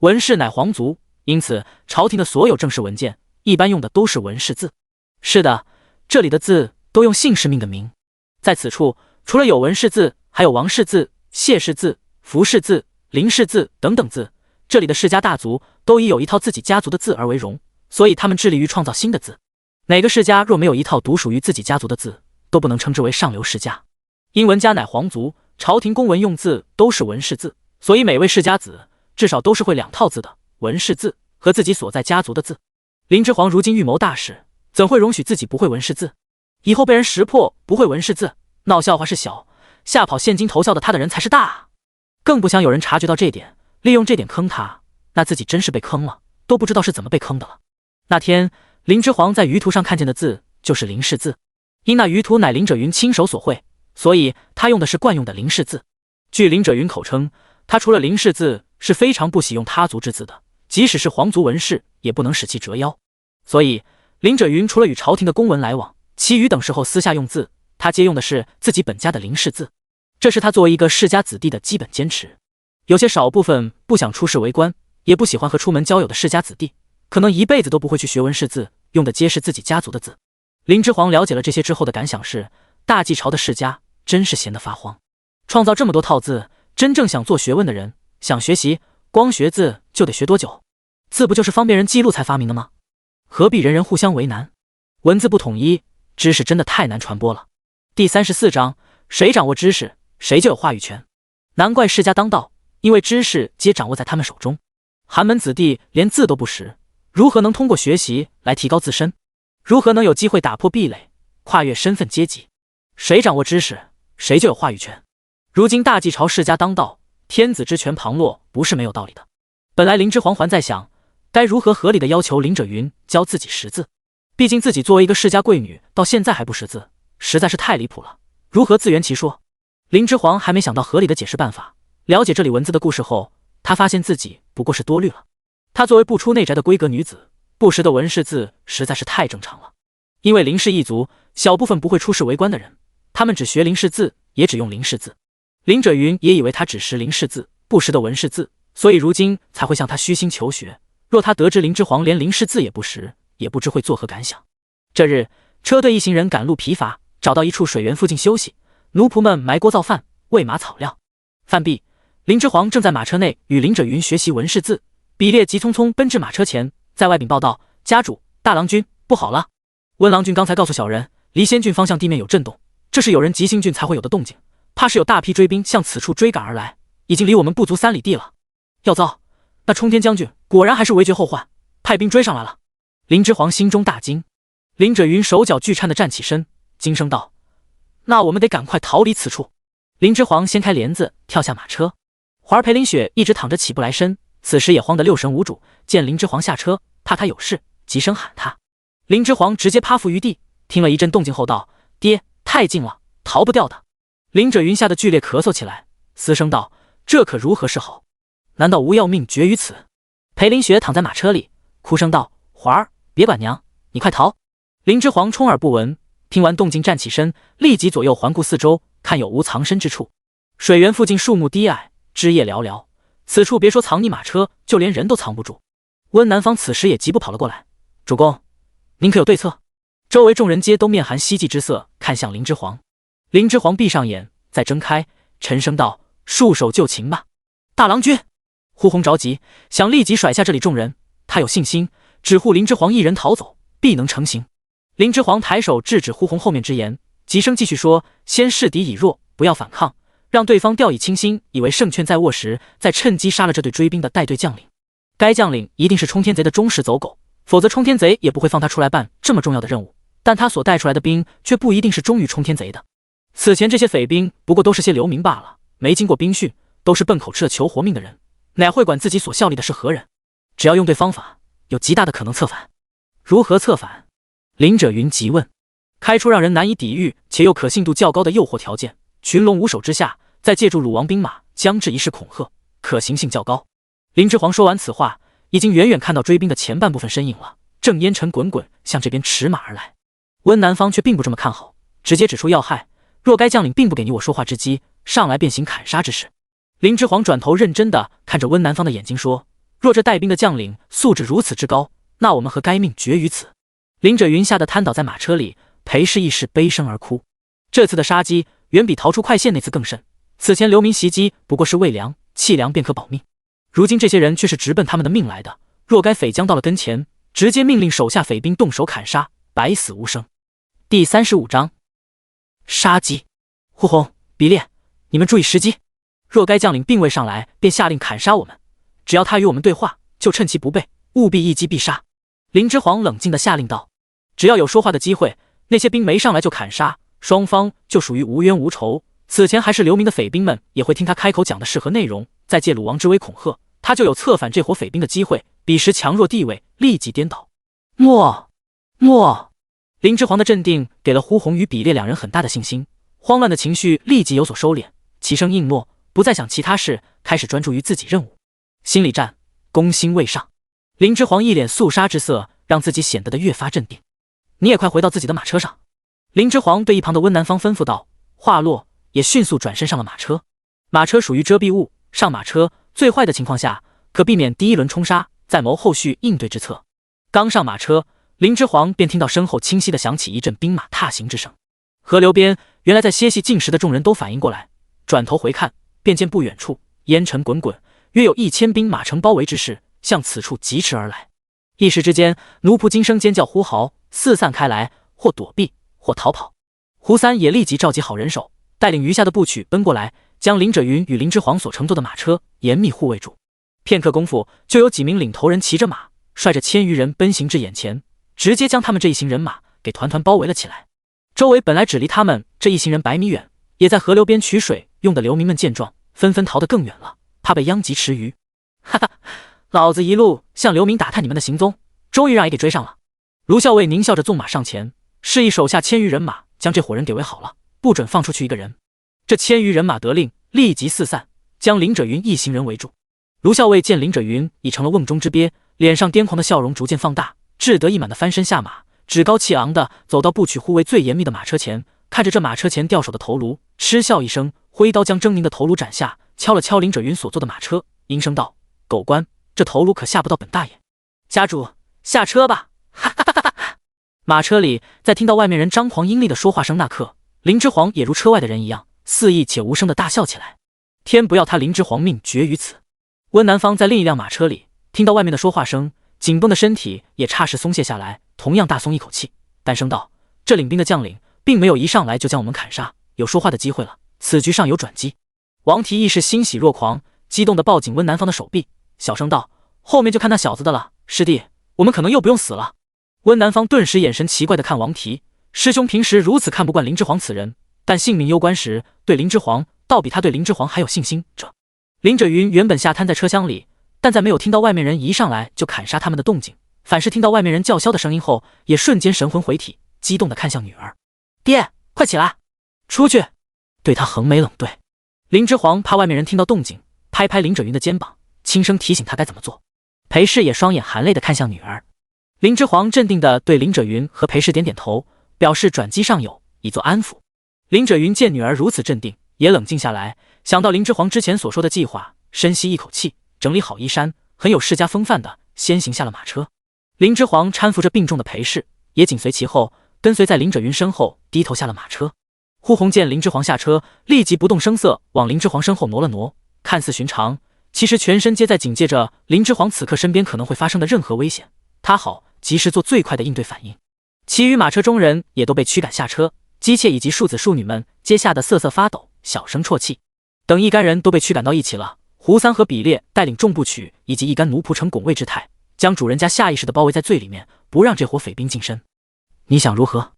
文士乃皇族，因此朝廷的所有正式文件一般用的都是文氏字。是的，这里的字都用姓氏命的名。在此处，除了有文氏字，还有王氏字、谢氏字、福氏字、林氏字等等字。这里的世家大族都以有一套自己家族的字而为荣，所以他们致力于创造新的字。哪个世家若没有一套独属于自己家族的字，都不能称之为上流世家。因文家乃皇族，朝廷公文用字都是文氏字，所以每位世家子至少都是会2套字的文氏字和自己所在家族的字。林之皇如今预谋大事，怎会容许自己不会文氏字？以后被人识破不会文氏字，闹笑话是小，吓跑现金投效的他的人才是大啊！更不想有人察觉到这点，利用这点坑他，那自己真是被坑了，都不知道是怎么被坑的了。那天林之皇在舆图上看见的字就是林氏字，因那舆图乃林者云亲手所绘，所以他用的是惯用的林氏字。据林者云口称，他除了林氏字是非常不喜用他族之字的，即使是皇族文士也不能使其折腰。所以林者云除了与朝廷的公文来往，其余等时候私下用字他借用的是自己本家的林氏字，这是他作为一个世家子弟的基本坚持。有些少部分不想出仕为官，也不喜欢和出门交友的世家子弟，可能一辈子都不会去学文氏字，用的皆是自己家族的字。林之皇了解了这些之后的感想是，大晋朝的世家真是闲得发慌，创造这么多套字，真正想做学问的人，想学习，光学字就得学多久？字不就是方便人记录才发明的吗？何必人人互相为难？文字不统一，知识真的太难传播了。第34章，谁掌握知识，谁就有话语权。难怪世家当道，因为知识皆掌握在他们手中。寒门子弟连字都不识，如何能通过学习来提高自身？如何能有机会打破壁垒，跨越身份阶级？谁掌握知识，谁就有话语权。如今大晋朝世家当道，天子之权旁落，不是没有道理的。本来林之皇还在想，该如何合理的要求林者云教自己识字，毕竟自己作为一个世家贵女，到现在还不识字，实在是太离谱了。如何自圆其说？林之皇还没想到合理的解释办法。了解这里文字的故事后，他发现自己不过是多虑了。他作为不出内宅的闺阁女子，不识得文氏字实在是太正常了。因为林氏一族小部分不会出仕为官的人，他们只学林氏字，也只用林氏字。林者云也以为他只识林氏字，不识得文氏字，所以如今才会向他虚心求学。若他得知林之皇连林氏字也不识，也不知会作何感想。这日，车队一行人赶路疲乏，找到一处水源附近休息，奴仆们埋锅造饭，喂马草料。饭毕，林之皇正在马车内与林者云学习文氏字，比列急匆匆奔至马车前，在外禀报道：家主，大郎君，不好了！温郎君刚才告诉小人，离仙郡方向地面有震动，这是有人急行郡才会有的动静，怕是有大批追兵向此处追赶而来，已经离我们不足3里地了。要糟，那冲天将军果然还是为绝后患，派兵追上来了。林之皇心中大惊，林者云手脚俱颤地站起身，惊声道：那我们得赶快逃离此处。林之皇掀开帘子，跳下马车。环儿裴林雪一直躺着起不来身，此时也慌得六神无主，见林之皇下车，怕他有事，急声喊他。林之皇直接趴伏于地，听了一阵动静后道：爹，太近了，逃不掉的。林者云吓得剧烈咳嗽起来，嘶声道：这可如何是好？难道无要命绝于此？裴林雪躺在马车里，哭声道：环儿，别管娘，你快逃！林之皇充耳不闻，听完动静站起身，立即左右环顾四周，看有无藏身之处。水源附近树木低矮，枝叶寥寥，此处别说藏匿马车，就连人都藏不住。温南方此时也急步跑了过来：主公，您可有对策？周围众人皆都面含希冀之色，看向林之皇。林之皇闭上眼，再睁开，沉声道：束手就擒吧。大郎君！呼鸿着急，想立即甩下这里众人，他有信心，只护林之皇一人逃走，必能成行。林之皇抬手制止呼鸿后面之言，急声继续说：先示敌以弱，不要反抗，让对方掉以轻心，以为胜券在握时，再趁机杀了这队追兵的带队将领。该将领一定是冲天贼的忠实走狗，否则冲天贼也不会放他出来办这么重要的任务，但他所带出来的兵却不一定是忠于冲天贼的。此前这些匪兵不过都是些流民罢了，没经过兵训，都是笨口吃了求活命的人，哪会管自己所效力的是何人？只要用对方法，有极大的可能策反。如何策反？林者云急问。开出让人难以抵御且又可信度较高的诱惑条件，群龙无首之下，再借助鲁王兵马将至一事恐吓，可行性较高。林之皇说完此话，已经远远看到追兵的前半部分身影了，正烟尘滚滚向这边驰马而来。温南方却并不这么看好，直接指出要害：若该将领并不给你我说话之机，上来便行砍杀之事。林之皇转头认真地看着温南方的眼睛说：若这带兵的将领素质如此之高，那我们和该命绝于此。林者云吓得瘫倒在马车里，裴氏一时悲声而哭。这次的杀机远比逃出快县那次更甚，此前流民袭击不过是喂粮弃粮便可保命，如今这些人却是直奔他们的命来的。若该匪将到了跟前，直接命令手下匪兵动手砍杀，百死无生。第35章杀机。呼鸿、比列，你们注意时机，若该将领并未上来，便下令砍杀我们，只要他与我们对话，就趁其不备，务必一击必杀。林之皇冷静地下令道：只要有说话的机会，那些兵没上来就砍杀，双方就属于无冤无仇。此前还是流民的匪兵们也会听他开口讲的是何内容，再借鲁王之威恐吓，他就有策反这伙匪兵的机会，彼时强弱地位立即颠倒。诺！林之皇的镇定给了呼鸿与比列两人很大的信心，慌乱的情绪立即有所收敛，齐声应诺，不再想其他事，开始专注于自己任务。心理战，攻心未上。林之皇一脸肃杀之色，让自己显得越发镇定。你也快回到自己的马车上。林之皇对一旁的温南方吩咐道，话落，也迅速转身上了马车。马车属于遮蔽物，上马车最坏的情况下可避免第一轮冲杀，再谋后续应对之策。刚上马车，林之皇便听到身后清晰地响起一阵兵马踏行之声。河流边，原来在歇息进食的众人都反应过来，转头回看，便见不远处烟尘滚滚，约有1000兵马城包围之势向此处疾驰而来。一时之间，奴仆惊声尖叫呼嚎，四散开来，或躲避，或逃跑。胡三也立即召集好人手，带领余下的部曲奔过来，将林者云与林之皇所乘坐的马车严密护卫住。片刻功夫，就有几名领头人骑着马，率着1000余人奔行至眼前，直接将他们这一行人马给团团包围了起来。周围本来只离他们这一行人100米远，也在河流边取水用的流民们见状，纷纷逃得更远了，怕被殃及池鱼。哈哈，老子一路向流民打探你们的行踪，终于让爷给追上了。卢校尉狞笑着纵马上前，示意手下1000余人马将这伙人给围好了，不准放出去一个人。这1000余人马得令，立即四散，将林者云一行人围住。卢校尉见林者云已成了瓮中之鳖，脸上癫狂的笑容逐渐放大，志得意满的翻身下马，趾高气昂的走到部曲护卫最严密的马车前，看着这马车前吊手的头颅，嗤笑一声，挥刀将狰狞的头颅斩下，敲了敲林者云所坐的马车，阴声道：“狗官，这头颅可吓不到本大爷。家主，下车吧！”哈哈哈哈！马车里，在听到外面人张狂阴厉的说话声那刻，林之皇也如车外的人一样，肆意且无声的大笑起来。天不要他林之皇命绝于此！温南方在另一辆马车里听到外面的说话声，紧绷的身体也霎时松懈下来，同样大松一口气，淡声道：“这领兵的将领并没有一上来就将我们砍杀，有说话的机会了，此局上有转机。”王提亦是欣喜若狂，激动地抱紧温南方的手臂，小声道：“后面就看那小子的了，师弟，我们可能又不用死了。”温南方顿时眼神奇怪地看王提，师兄平时如此看不惯林之皇此人，但性命攸关时，对林之皇倒比他对林之皇还有信心。林者云原本下瘫在车厢里，但在没有听到外面人一上来就砍杀他们的动静，反是听到外面人叫嚣的声音后，也瞬间神魂回体，激动地看向女儿：“爹，快起来，出去！”对他横眉冷对。林之皇怕外面人听到动静，拍拍林者云的肩膀，轻声提醒他该怎么做。裴氏也双眼含泪地看向女儿。林之皇镇定地对林者云和裴氏点点头，表示转机尚有，以作安抚。林者云见女儿如此镇定，也冷静下来，想到林之皇之前所说的计划，深吸一口气，整理好衣衫，很有世家风范的先行下了马车。林之皇搀扶着病重的裴氏，也紧随其后，跟随在林者云身后，低头下了马车。呼鸿见林之皇下车，立即不动声色往林之皇身后挪了挪，看似寻常，其实全身皆在警戒着林之皇此刻身边可能会发生的任何危险，他好及时做最快的应对反应。其余马车中人也都被驱赶下车，姬妾以及庶子庶女们皆吓得瑟瑟发抖，小声啜泣。等一干人都被驱赶到一起了，胡三和比列带领众部曲以及一干奴仆呈拱卫之态，将主人家下意识地包围在最里面，不让这伙匪兵近身。你想如何？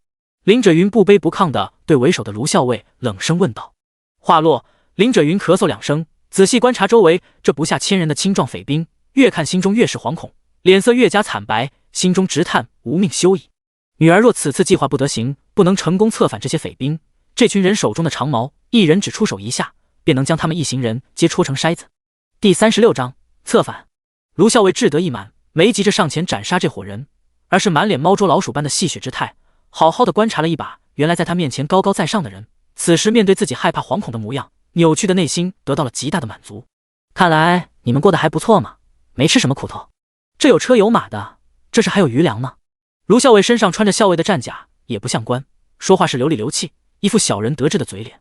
林者云不卑不亢地对为首的卢校尉冷声问道。话落，林者云咳嗽2声，仔细观察周围这不下1000人的青壮匪兵，越看心中越是惶恐，脸色越加惨白，心中直叹无命休矣。女儿若此次计划不得行，不能成功策反这些匪兵，这群人手中的长矛，一人只出手一下，便能将他们一行人皆戳成筛子。第36章策反。卢校尉志得意满，没急着上前斩杀这伙人，而是满脸猫捉老鼠般的戏谑之态，好好的观察了一把原来在他面前高高在上的人，此时面对自己害怕惶恐的模样，扭曲的内心得到了极大的满足。看来你们过得还不错嘛，没吃什么苦头。这有车有马的，这是还有余粮呢。卢校尉身上穿着校尉的战甲，也不像官，说话是流里流气，一副小人得志的嘴脸。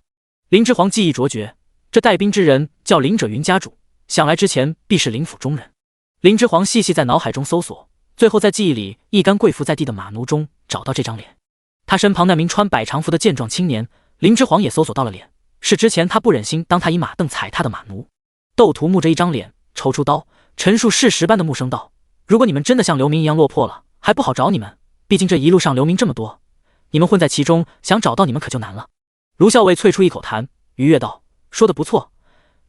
林之皇记忆卓绝，这带兵之人叫林者云家主，想来之前必是林府中人。林之皇细细在脑海中搜索，最后在记忆里一干跪伏在地的马奴中找到这张脸。他身旁那名穿百长服的健壮青年，林之皇也搜索到了脸，是之前他不忍心当他以马凳踩踏的马奴。窦屠木着一张脸，抽出刀，陈述事实般的木声道：“如果你们真的像流民一样落魄了，还不好找你们，毕竟这一路上流民这么多，你们混在其中，想找到你们可就难了。”卢校尉啐出一口痰，愉悦道：“说得不错，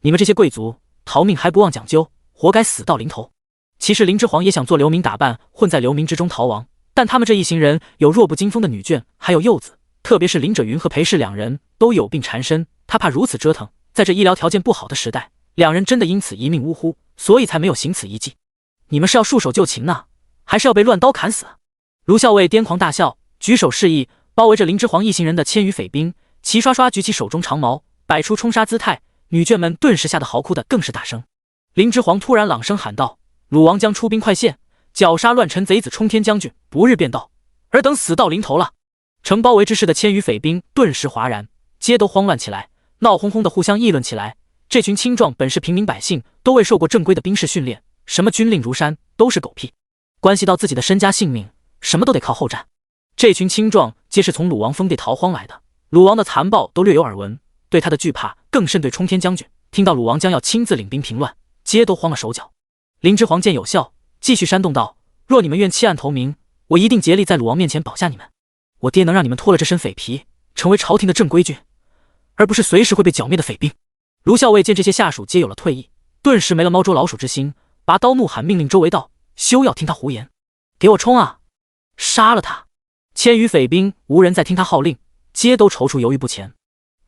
你们这些贵族逃命还不忘讲究，活该死到临头。”其实林之皇也想做流民打扮，混在流民之中逃亡，但他们这一行人有弱不禁风的女眷，还有幼子，特别是林者云和裴氏2人都有病缠身，他怕如此折腾，在这医疗条件不好的时代，2人真的因此一命呜呼，所以才没有行此一计。你们是要束手就擒呢，还是要被乱刀砍死？卢校尉癫狂大笑，举手示意，包围着林之皇一行人的千余匪兵齐刷刷举起手中长矛，摆出冲杀姿态，女眷们顿时吓得嚎哭的更是大声。林之皇突然朗声喊道：“鲁王将出兵快现，绞杀乱臣贼子冲天将军，不日便到，尔等死到临头了！”城包围之势的千余匪兵顿时哗然，皆都慌乱起来，闹哄哄的互相议论起来。这群青壮本是平民百姓，都未受过正规的兵士训练，什么军令如山都是狗屁，关系到自己的身家性命，什么都得靠后战。这群青壮皆是从鲁王封地逃荒来的，鲁王的残暴都略有耳闻，对他的惧怕更甚对冲天将军。听到鲁王将要亲自领兵平乱，皆都慌了手脚。林之皇见有效，继续煽动道：“若你们愿弃暗投明，我一定竭力在鲁王面前保下你们。我爹能让你们脱了这身匪皮，成为朝廷的正规军，而不是随时会被剿灭的匪兵。”卢校尉见这些下属皆有了退意，顿时没了猫捉老鼠之心，拔刀怒喊，命令周围道：“休要听他胡言，给我冲啊！杀了他！”千余匪兵无人再听他号令，皆都踌躇犹豫不前。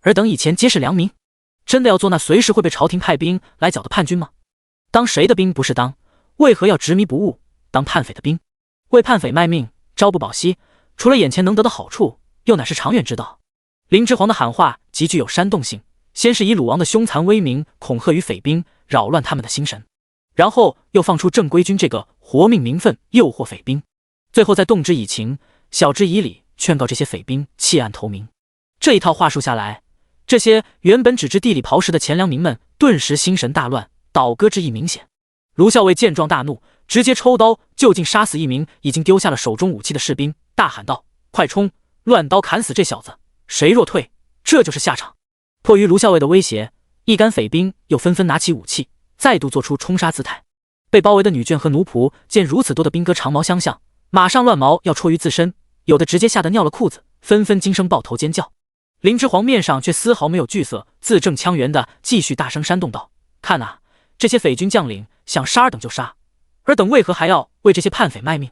尔等以前皆是良民，真的要做那随时会被朝廷派兵来剿的叛军吗？当谁的兵不是当？为何要执迷不悟，当叛匪的兵？为叛匪卖命，朝不保夕，除了眼前能得的好处，又哪是长远之道？林之皇的喊话极具有煽动性，先是以鲁王的凶残威名恐吓于匪兵，扰乱他们的心神，然后又放出正规军这个活命名分诱惑匪兵，最后再动之以情，晓之以理，劝告这些匪兵弃暗投明。这一套话术下来，这些原本只知地里刨食的钱粮民们顿时心神大乱，倒戈之意明显。卢校尉见状大怒，直接抽刀就近杀死一名已经丢下了手中武器的士兵，大喊道：“快冲！乱刀砍死这小子！谁若退，这就是下场！”迫于卢校尉的威胁，一干匪兵又纷纷拿起武器，再度做出冲杀姿态。被包围的女眷和奴仆见如此多的兵戈长矛相向，马上乱矛要戳于自身，有的直接吓得尿了裤子，纷纷惊声抱头尖叫。林之皇面上却丝毫没有惧色，字正腔圆地继续大声煽动道：“看啊，这些匪军将领想杀尔等就杀，尔等为何还要为这些叛匪卖命？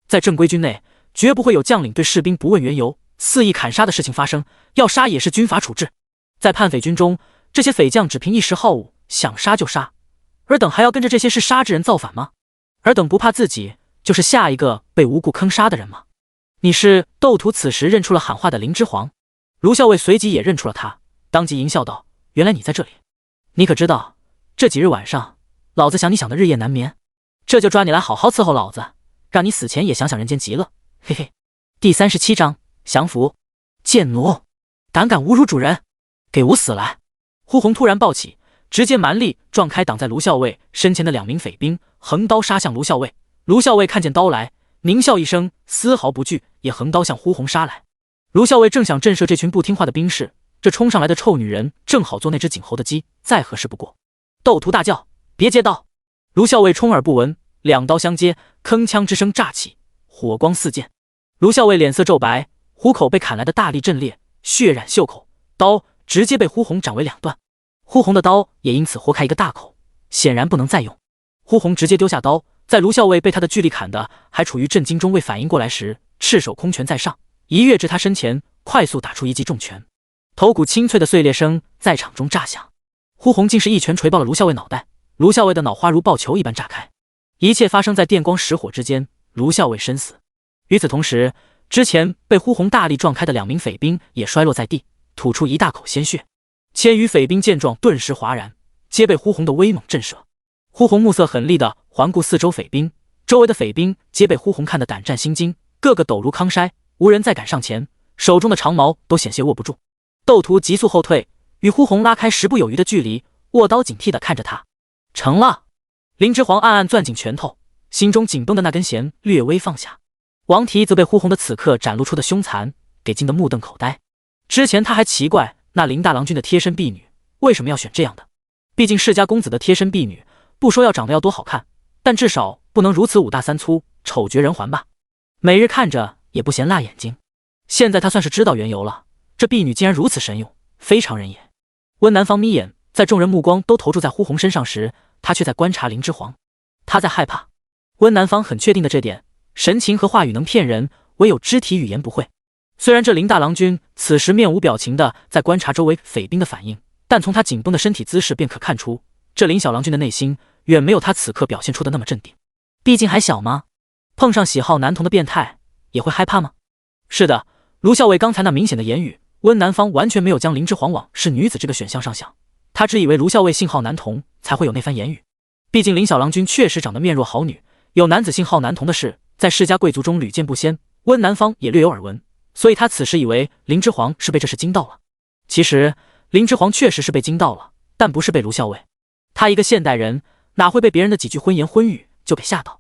在正规军内，绝不会有将领对士兵不问缘由，肆意砍杀的事情发生，要杀也是军法处置。在叛匪军中，这些匪将只凭一时好恶，想杀就杀，尔等还要跟着这些嗜杀之人造反吗？尔等不怕自己就是下一个被无故坑杀的人吗？”你是窦屠此时认出了喊话的林之皇，卢校尉随即也认出了他，当即淫笑道：“原来你在这里，你可知道这几日晚上老子想你想的日夜难眠，这就抓你来好好伺候老子，让你死前也想想人间极乐。嘿嘿。”第37章降服。贱奴，胆敢侮辱主人，给吾死来！呼红突然暴起，直接蛮力撞开挡在卢校尉身前的2名匪兵，横刀杀向卢校尉。卢校尉看见刀来，狞笑一声，丝毫不惧，也横刀向呼红杀来。卢校尉正想震慑这群不听话的兵士，这冲上来的臭女人正好做那只紧猴的鸡，再合适不过。窦屠大叫：“别接刀！”卢校尉充耳不闻，2刀相接，铿锵之声炸起，火光四溅。卢校尉脸色骤白，虎口被砍来的大力震裂，血染袖口，刀直接被呼红斩为2段。呼红的刀也因此豁开一个大口，显然不能再用。呼红直接丢下刀，在卢校尉被他的巨力砍的还处于震惊中未反应过来时，赤手空拳在上，一跃至他身前，快速打出一记重拳。头骨清脆的碎裂声在场中炸响，呼红竟是一拳锤爆了卢校尉脑袋，卢校尉的脑花如爆球一般炸开。一切发生在电光石火之间，卢校尉身死。与此同时，之前被呼红大力撞开的2名匪兵也摔落在地，吐出一大口鲜血。千余匪兵见状顿时哗然，皆被呼红的威猛震慑。呼红目色狠厉地环顾四周匪兵，周围的匪兵皆被呼红看得胆战心惊，个个抖如糠筛，无人再敢上前，手中的长矛都险些握不住。窦屠急速后退，与呼红拉开10步有余的距离，握刀警惕地看着他。成了。林之皇暗暗攥紧拳头，心中紧绷的那根弦略微放下。王提则被呼红的此刻展露出的凶残给惊得目瞪口呆。之前他还奇怪那林大郎君的贴身婢女为什么要选这样的，毕竟世家公子的贴身婢女，不说要长得要多好看，但至少不能如此5大3粗，丑绝人寰吧。每日看着也不嫌辣眼睛。现在他算是知道缘由了，这婢女竟然如此神勇，非常人也。温南方眯眼，在众人目光都投注在呼红身上时，他却在观察林之皇。他在害怕。温南方很确定的这点，神情和话语能骗人，唯有肢体语言不会。虽然这林大郎君此时面无表情的在观察周围匪兵的反应，但从他紧绷的身体姿势便可看出，这林小郎君的内心远没有他此刻表现出的那么镇定。毕竟还小吗？碰上喜好男童的变态也会害怕吗？是的，卢校尉刚才那明显的言语，温南方完全没有将林之皇往是女子这个选项上想，他只以为卢校尉姓号男童才会有那番言语。毕竟林小郎君确实长得面若好女，有男子姓号男童的事，在世家贵族中屡见不鲜，温南方也略有耳闻，所以他此时以为林之皇是被这事惊到了。其实林之皇确实是被惊到了，但不是被卢校尉。他一个现代人，哪会被别人的几句荤言荤语就给吓到？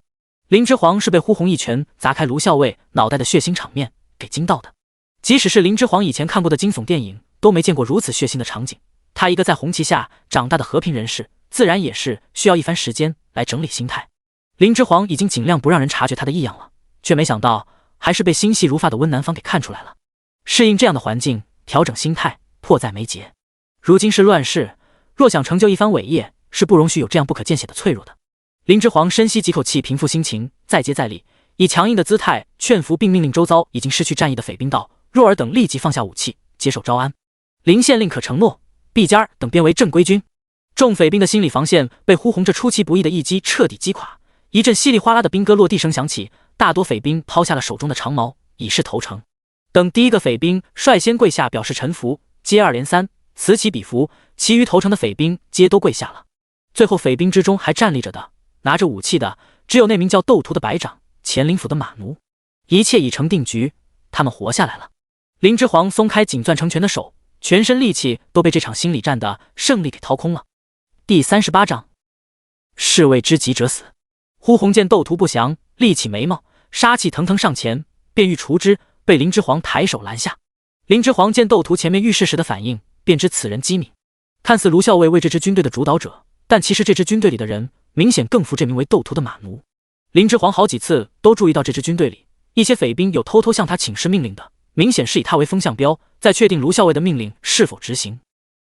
林之皇是被呼红一拳砸开卢校尉脑袋的血腥场面给惊到的。即使是林之皇以前看过的惊悚电影，都没见过如此血腥的场景。他一个在红旗下长大的和平人士，自然也是需要一番时间来整理心态。林之皇已经尽量不让人察觉他的异样了，却没想到还是被心细如发的温南方给看出来了。适应这样的环境，调整心态，迫在眉睫。如今是乱世，若想成就一番伟业，是不容许有这样不可见血的脆弱的。林之皇深吸几口气，平复心情，再接再厉，以强硬的姿态劝服并命令周遭已经失去战意的匪兵道：若尔等立即放下武器，接受招安。林县令可承诺，毕家儿等便为正规军。众匪兵的心理防线被呼红这出其不意的一击彻底击垮，一阵稀里哗啦的兵戈落地声响起，大多匪兵抛下了手中的长矛，以示投诚。等第一个匪兵率先跪下表示臣服，接二连三，此起彼伏，其余投诚的匪兵皆都跪下了。最后匪兵之中还站立着的，拿着武器的，只有那名叫窦屠的白长，前林府的马奴。一切已成定局，他们活下来了。林之皇松开紧攥成拳的手，全身力气都被这场心理战的胜利给掏空了。第38章，士为知己者死。呼红见窦屠不降，立起眉毛，杀气腾腾上前，便欲除之，被林之皇抬手拦下。林之皇见窦屠前面遇事时的反应，便知此人机敏。看似卢校尉为这支军队的主导者，但其实这支军队里的人明显更服这名为窦屠的马奴。林之皇好几次都注意到这支军队里一些匪兵有偷偷向他请示命令的，明显是以他为风向标，在确定卢校尉的命令是否执行。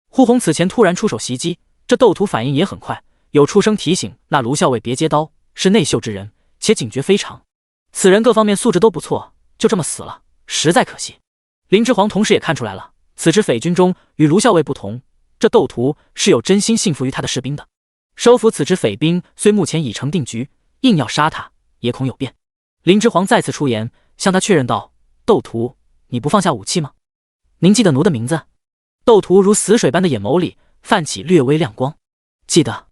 呼红此前突然出手袭击，这窦屠反应也很快，有出声提醒那卢校尉别接刀，是内秀之人，且警觉非常。此人各方面素质都不错，就这么死了，实在可惜。林之皇同时也看出来了，此支匪军中与卢校尉不同，这窦屠是有真心信服于他的士兵的。收服此支匪兵虽目前已成定局，硬要杀他也恐有变。林之皇再次出言，向他确认道：窦屠，你不放下武器吗？您记得奴的名字？窦屠如死水般的眼眸里泛起略微亮光。记得。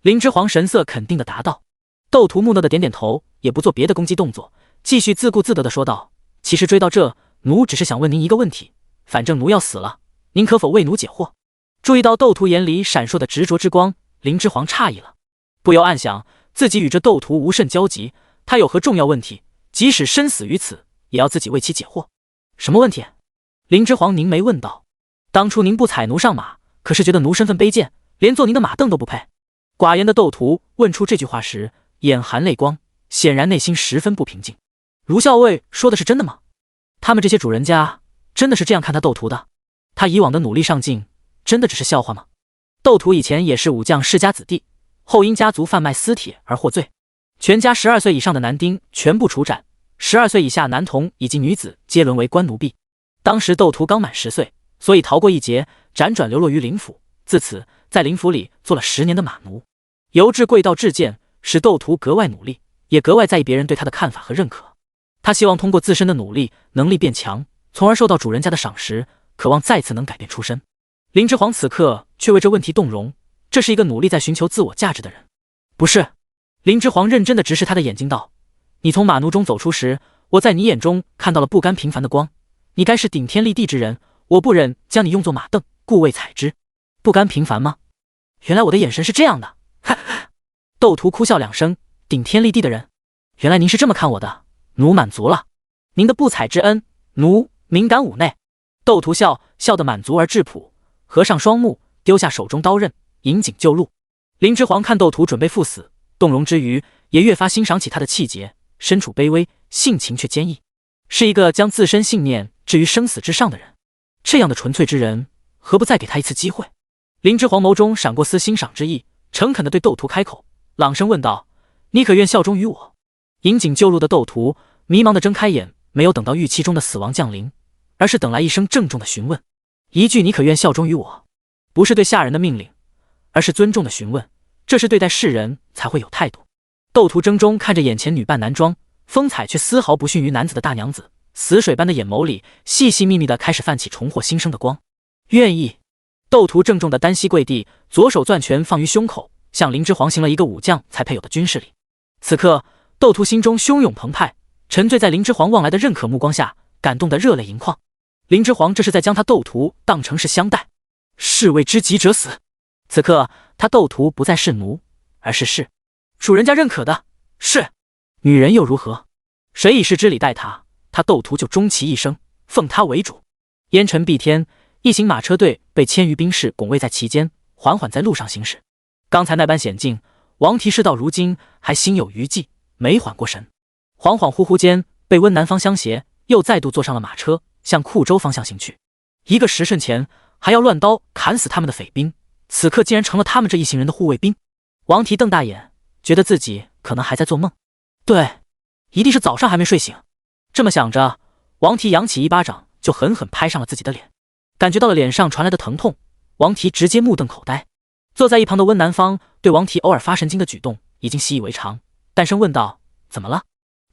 林之皇神色肯定地答道。窦屠木讷地点点头，也不做别的攻击动作，继续自顾自得地说道：其实追到这，奴只是想问您一个问题，反正奴要死了，您可否为奴解惑？注意到窦屠眼里闪烁的执着之光，林之皇诧异了，不由暗想自己与这窦屠无甚交集，他有何重要问题，即使身死于此，也要自己为其解惑。什么问题？林之皇凝眉问道。当初您不踩奴上马，可是觉得奴身份卑贱，连坐您的马凳都不配？寡言的窦屠问出这句话时，眼含泪光，显然内心十分不平静。卢校尉说的是真的吗？他们这些主人家真的是这样看他窦屠的？他以往的努力上进，真的只是笑话吗？窦屠以前也是武将世家子弟，后因家族贩卖私铁而获罪，全家12岁以上的男丁全部处斩，12岁以下男童以及女子皆沦为官奴婢。当时窦屠刚满10岁，所以逃过一劫，辗转流落于林府，自此在林府里做了10年的马奴。由至贵道至贱，使窦屠格外努力，也格外在意别人对他的看法和认可。他希望通过自身的努力，能力变强，从而受到主人家的赏识，渴望再次能改变出身。林之皇此刻却为这问题动容，这是一个努力在寻求自我价值的人。不是。林之皇认真地直视他的眼睛道：你从马奴中走出时，我在你眼中看到了不甘平凡的光，你该是顶天立地之人，我不忍将你用作马凳，故未采之。不甘平凡吗？原来我的眼神是这样的。窦屠哭笑2声，顶天立地的人，原来您是这么看我的，奴满足了。您的不采之恩，奴敏感妩内。窦屠笑得满足而质朴，合上双目，丢下手中刀刃，引颈就路。林之皇看窦屠准备赴死，动容之余，也越发欣赏起他的气节，身处卑微，性情却坚毅，是一个将自身信念置于生死之上的人。这样的纯粹之人，何不再给他一次机会？林之皇眸中闪过丝欣赏之意，诚恳地对窦屠开口，朗声问道：你可愿效忠于我？引颈就路的窦屠迷茫地睁开眼，没有等到预期中的死亡降临，而是等来一声郑重的询问。一句你可愿效忠于我，不是对下人的命令，而是尊重的询问，这是对待世人才会有态度。窦屠怔中看着眼前女扮男装，风采却丝毫不逊于男子的大娘子，死水般的眼眸里细细密密的开始泛起重获新生的光。愿意。窦屠郑重的单膝跪地，左手攥拳放于胸口，向林之皇行了一个武将才配有的军事礼。此刻窦屠心中汹涌澎湃，沉醉在林之皇望来的认可目光下，感动得热泪盈眶。林之皇这是在将他窦屠当成是相待，士为知己者死。此刻他窦屠不再是奴，而是士，主人家认可的是。女人又如何？谁以士之礼待他，他窦屠就终其一生奉他为主。烟尘蔽天，一行马车队被千余兵士拱卫在其间，缓缓在路上行驶。刚才那般险境，王提事到如今还心有余悸，没缓过神。恍恍惚惚间，被温南方相携，又再度坐上了马车，向库州方向行去。一个时辰前还要乱刀砍死他们的匪兵，此刻竟然成了他们这一行人的护卫兵。王提瞪大眼，觉得自己可能还在做梦。对，一定是早上还没睡醒。这么想着，王提扬起一巴掌就狠狠拍上了自己的脸。感觉到了脸上传来的疼痛，王提直接目瞪口呆。坐在一旁的温南方对王提偶尔发神经的举动已经习以为常，淡声问道：怎么了？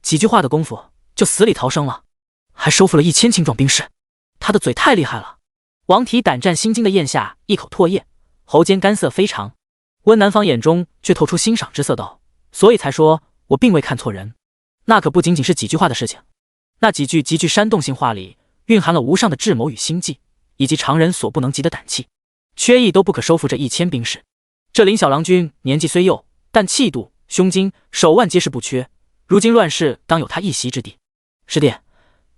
几句话的功夫就死里逃生了，还收复了1000青壮兵士，他的嘴太厉害了。王提胆战心惊的咽下一口唾液，喉间干涩非常。温南方眼中却透出欣赏之色道：所以才说我并未看错人，那可不仅仅是几句话的事情。那几句极具煽动性话里蕴含了无上的智谋与心计，以及常人所不能及的胆气，缺一都不可收复这1000兵士。这林小郎君年纪虽幼，但气度、胸襟、手腕皆是不缺，如今乱世当有他一席之地。师弟，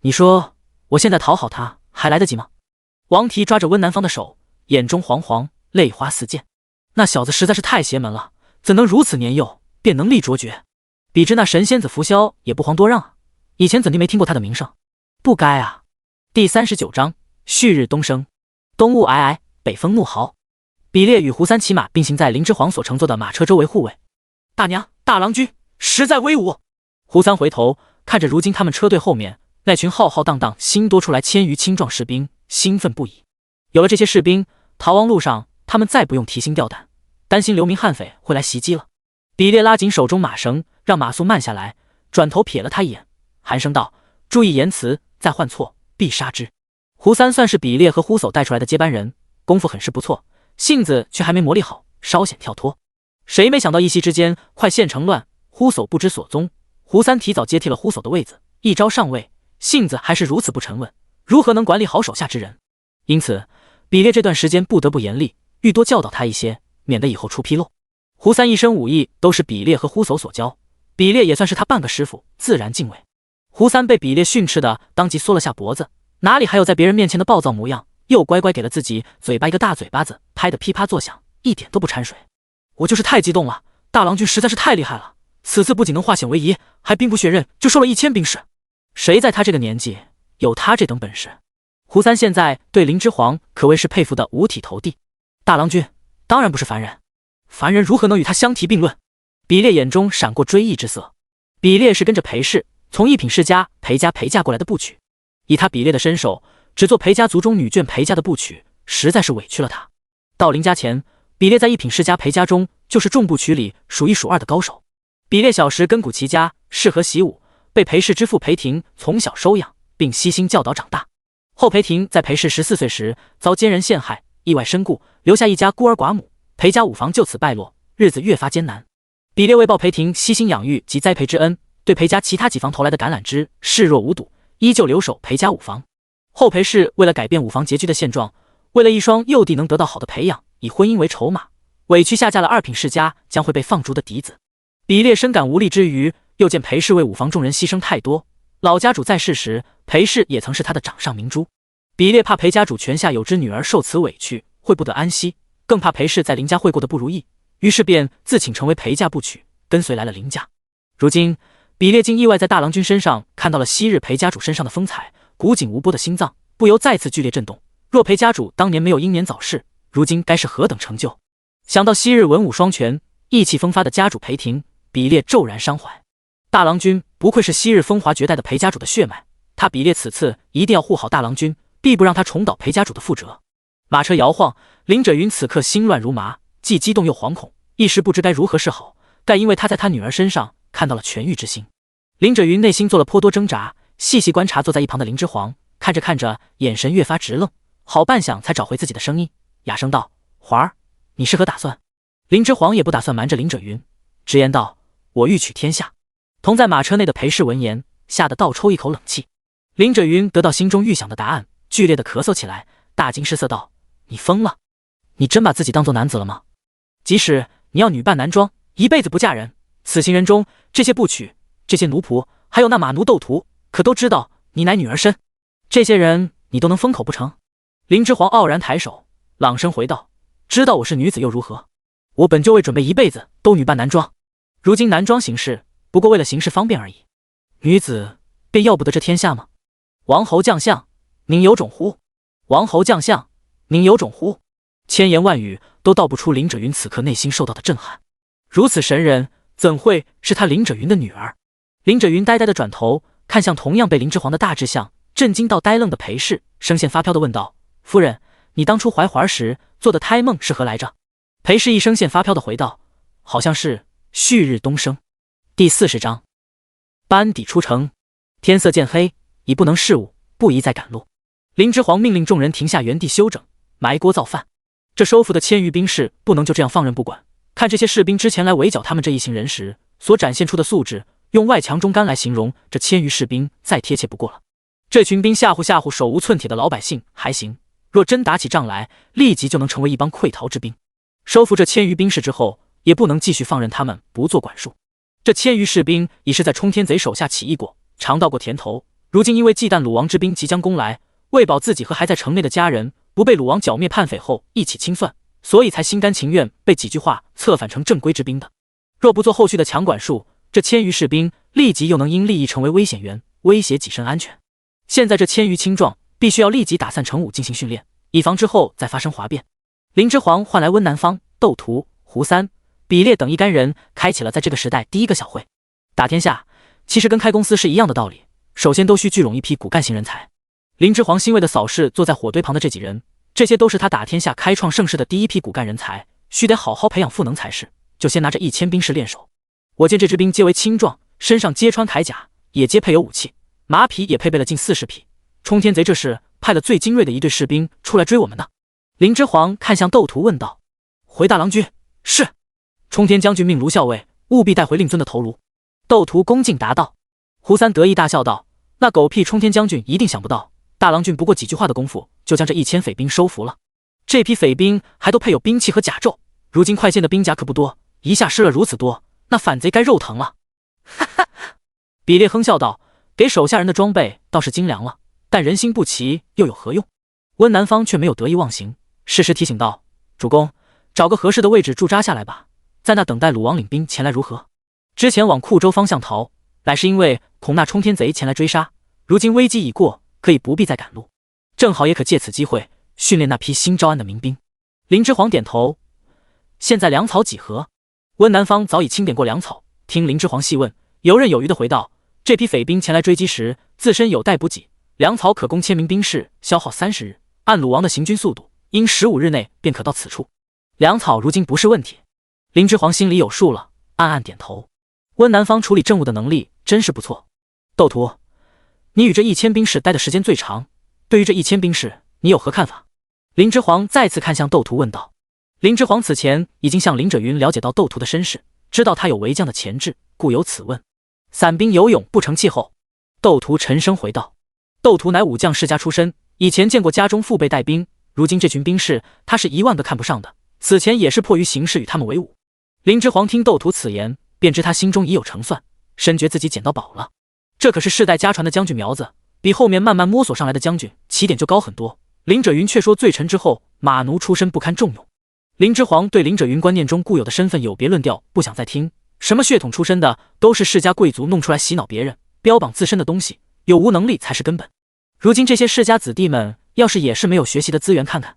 你说我现在讨好他还来得及吗？王提抓着温南方的手，眼中惶惶，泪花四溅。那小子实在是太邪门了，怎能如此年幼便能力卓绝？比之那神仙子扶萧也不遑多让啊！以前怎地没听过他的名声？不该啊！第39章旭日东升。东雾霭霭，北风怒号。比列与胡三骑马并行在林之皇所乘坐的马车周围护卫。大娘，大郎君实在威武！胡三回头看着如今他们车队后面那群浩浩荡荡新多出来1000余青壮士兵，兴奋不已。有了这些士兵，逃亡路上他们再不用提心吊胆，担心流民悍匪会来袭击了。比列拉紧手中马绳，让马速慢下来，转头瞥了他一眼，寒声道：注意言辞，再犯错必杀之。胡三算是比列和呼叟带出来的接班人，功夫很是不错，性子却还没磨砺好，稍显跳脱。谁没想到一夕之间快县城乱，呼叟不知所踪，胡三提早接替了呼叟的位子，一朝上位，性子还是如此不沉稳，如何能管理好手下之人？因此比列这段时间不得不严厉，欲多教导他一些，免得以后出纰漏。胡三一身武艺都是比列和呼叟所教，比列也算是他半个师傅，自然敬畏。胡三被比列训斥的当即缩了下脖子，哪里还有在别人面前的暴躁模样，又乖乖给了自己嘴巴一个大嘴巴子，拍得噼啪作响，一点都不掺水。我就是太激动了，大郎君实在是太厉害了，此次不仅能化险为夷，还兵不血刃就收了1000兵士。谁在他这个年纪有他这等本事？胡三现在对林之皇可谓是佩服得五体投地。大郎君当然不是凡人，凡人如何能与他相提并论？比列眼中闪过追忆之色。比列是跟着裴氏从一品世家裴家陪嫁过来的部曲，以他比列的身手，只做裴家族中女眷裴家的部曲，实在是委屈了他。到林家前，比列在一品世家裴家中就是众部曲里数一数二的高手。比列小时根骨齐家，适合习武，被裴氏之父裴廷从小收养，并悉心教导长大。后裴廷在裴氏14岁时遭奸人陷害，意外身故，留下一家孤儿寡母，裴家武房就此败落，日子越发艰难。比列为报裴廷悉心养育及栽培之恩，对裴家其他几房投来的橄榄枝视若无睹，依旧留守裴家武房。后裴氏为了改变武房拮据的现状，为了一双幼弟能得到好的培养，以婚姻为筹码，委屈下嫁了2品世家将会被放逐的嫡子。比列深感无力之余，又见裴氏为武房众人牺牲太多，老家主在世时，裴氏也曾是他的掌上明珠。比列怕裴家主泉下有之女儿受此委屈，会不得安息，更怕裴氏在林家会过得不如意，于是便自请成为裴家部曲，跟随来了林家。如今比列竟意外在大郎君身上看到了昔日裴家主身上的风采，古井无波的心脏不由再次剧烈震动。若裴家主当年没有英年早逝，如今该是何等成就？想到昔日文武双全、意气风发的家主裴廷，比列骤然伤怀。大郎君不愧是昔日风华绝代的裴家主的血脉，他比列此次一定要护好大郎君，必不让他重蹈裴家主的覆辙。马车摇晃，林者云此刻心乱如麻，既激动又惶恐，一时不知该如何是好。但因为他在他女儿身上看到了痊愈之心，林者云内心做了颇多挣扎，细细观察坐在一旁的林之煌，看着看着，眼神越发直愣，好半晌才找回自己的声音，哑声道：“环儿，你是何打算？”林之煌也不打算瞒着林者云，直言道：“我欲取天下。”同在马车内的裴氏闻言，吓得倒抽一口冷气。林者云得到心中预想的答案，剧烈的咳嗽起来，大惊失色道：“你疯了？你真把自己当做男子了吗？即使你要女扮男装，一辈子不嫁人，此行人中这些部曲，这些奴仆，还有那马奴斗徒，可都知道你乃女儿身，这些人你都能封口不成？”林之煌傲然抬手，朗声回道：“知道我是女子又如何？我本就未准备一辈子都女扮男装，如今男装行事，不过为了行事方便而已。女子便要不得这天下吗？王侯将相，宁有种乎？王侯将相，宁有种乎？”千言万语都道不出林者云此刻内心受到的震撼。如此神人，怎会是他林者云的女儿？林者云呆呆的转头看向同样被林之煌的大志向震惊到呆愣的裴氏，声线发飘的问道：“夫人，你当初怀环时做的胎梦是何来着？”裴氏一声线发飘的回道：“好像是旭日东升。”第40章，班底出城。天色渐黑，已不能事务，不宜再赶路。林之煌命令众人停下原地休整，埋锅造饭。这收复的千余兵士不能就这样放任不管，看这些士兵之前来围剿他们这一行人时所展现出的素质，用外强中干来形容这千余士兵再贴切不过了。这群兵吓唬吓唬手无寸铁的老百姓还行，若真打起仗来，立即就能成为一帮溃逃之兵。收复这千余兵士之后，也不能继续放任他们不做管束。这千余士兵已是在冲天贼手下起义过，尝到过甜头，如今因为忌惮鲁王之兵即将攻来，为保自己和还在城内的家人不被鲁王剿灭叛匪后一起清算，所以才心甘情愿被几句话策反成正规之兵的。若不做后续的强管束，这千余士兵立即又能因利益成为危险源，威胁己身安全。现在这千余青壮必须要立即打散成伍进行训练，以防之后再发生哗变。林之煌唤来温南方、窦屠、胡三、比列等一干人，开启了在这个时代第一个小会。打天下其实跟开公司是一样的道理，首先都需聚拢一批骨干型人才。林之煌欣慰的扫视坐在火堆旁的这几人，这些都是他打天下开创盛世的第一批骨干人才，须得好好培养赋能才是。就先拿着1000兵士练手。我见这支兵皆为青壮，身上皆穿铠甲，也皆配有武器，马匹也配备了近40匹。冲天贼这是派了最精锐的一队士兵出来追我们的。林之煌看向窦屠问道：“回大郎君。”“是。”冲天将军命卢校尉务必带回令尊的头颅。窦屠恭敬答道。胡三得意大笑道：“那狗屁冲天将军一定想不到，大郎君不过几句话的功夫，就将这1000匪兵收服了。这批匪兵还都配有兵器和甲胄，如今快线的兵甲可不多，一下失了如此多，那反贼该肉疼了。”哈哈！比列哼笑道：“给手下人的装备倒是精良了，但人心不齐又有何用？”温南方却没有得意忘形，适时提醒道：“主公，找个合适的位置驻扎下来吧，在那等待鲁王领兵前来如何？之前往库州方向逃，乃是因为恐那冲天贼前来追杀，如今危机已过，可以不必再赶路，正好也可借此机会训练那批新招安的民兵。”林之煌点头：“现在粮草几何？”温南方早已清点过粮草，听林之煌细问，游刃有余地回道：“这批匪兵前来追击时，自身有待补给，粮草可供1000名兵士消耗30日，按鲁王的行军速度，应15日内便可到此处。粮草如今不是问题。”林之煌心里有数了，暗暗点头。温南方处理政务的能力真是不错。窦屠，你与这1000兵士待的时间最长，对于这1000兵士，你有何看法？林之煌再次看向窦屠问道。林之煌此前已经向林者云了解到窦屠的身世，知道他有为将的潜质，故有此问。散兵游泳不成气候。窦屠沉声回道。窦屠乃武将世家出身，以前见过家中父辈带兵，如今这群兵士他是10000个看不上的，此前也是迫于形势与他们为伍。林之煌听窦屠此言，便知他心中已有成算，深觉自己捡到宝了。这可是世代家传的将军苗子，比后面慢慢摸索上来的将军起点就高很多。林者云却说罪臣之后，马奴出身不堪重用。林之煌对林者云观念中固有的身份有别论调不想再听，什么血统出身的都是世家贵族弄出来洗脑别人，标榜自身的东西，有无能力才是根本。如今这些世家子弟们要是也是没有学习的资源，看看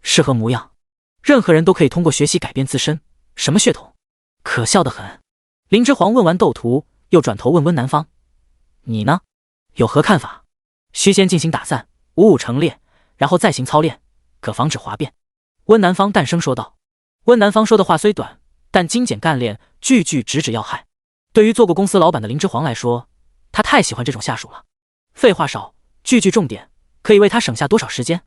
是何模样。任何人都可以通过学习改变自身，什么血统，可笑得很。林之煌问完窦屠，又转头问温南方：“你呢？有何看法？”“须先进行打散，55成列，然后再行操练，可防止哗变。”温南方淡声说道。温南方说的话虽短，但精简干练，句句直指要害。对于做过公司老板的林之煌来说，他太喜欢这种下属了。废话少，句句重点，可以为他省下多少时间。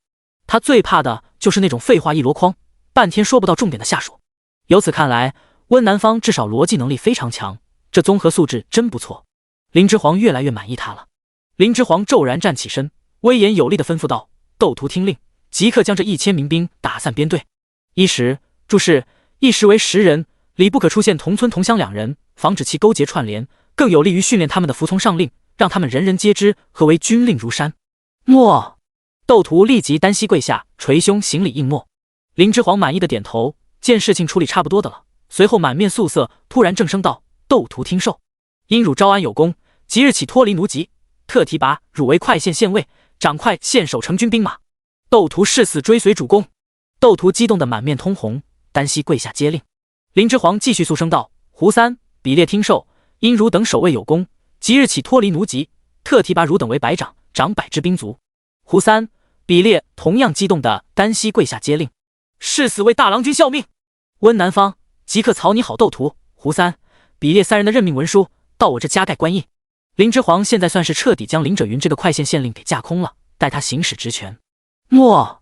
他最怕的就是那种废话一箩筐，半天说不到重点的下属。由此看来，温南方至少逻辑能力非常强，这综合素质真不错。林之皇越来越满意他了。林之皇骤然站起身，威严有力地吩咐道：“窦屠听令，即刻将这1000民兵打散编队。一时注释，一时为10人，里不可出现同村同乡2人，防止其勾结串联，更有利于训练他们的服从上令，让他们人人皆知何为军令如山。”诺。窦屠立即单膝跪下，捶胸行礼应诺。林之皇满意的点头，见事情处理差不多的了，随后满面肃色，突然正声道：“窦屠听受，因汝招安有功，即日起脱离奴籍，特提拔汝为快县县尉，掌快县守城军兵马。”窦屠誓死追随主公。窦屠激动得满面通红，单膝跪下接令。林之皇继续肃声道：“胡三、比列听受，因汝等守卫有功，即日起脱离奴籍，特提拔汝等为百长，掌100支兵卒。”胡三、比列同样激动的单膝跪下接令，誓死为大郎君效命。温南方，即刻草拟好窦屠、胡三、比列3人的任命文书，到我这加盖官印。林之皇现在算是彻底将林者云这个快县县令给架空了，待他行使职权。诺。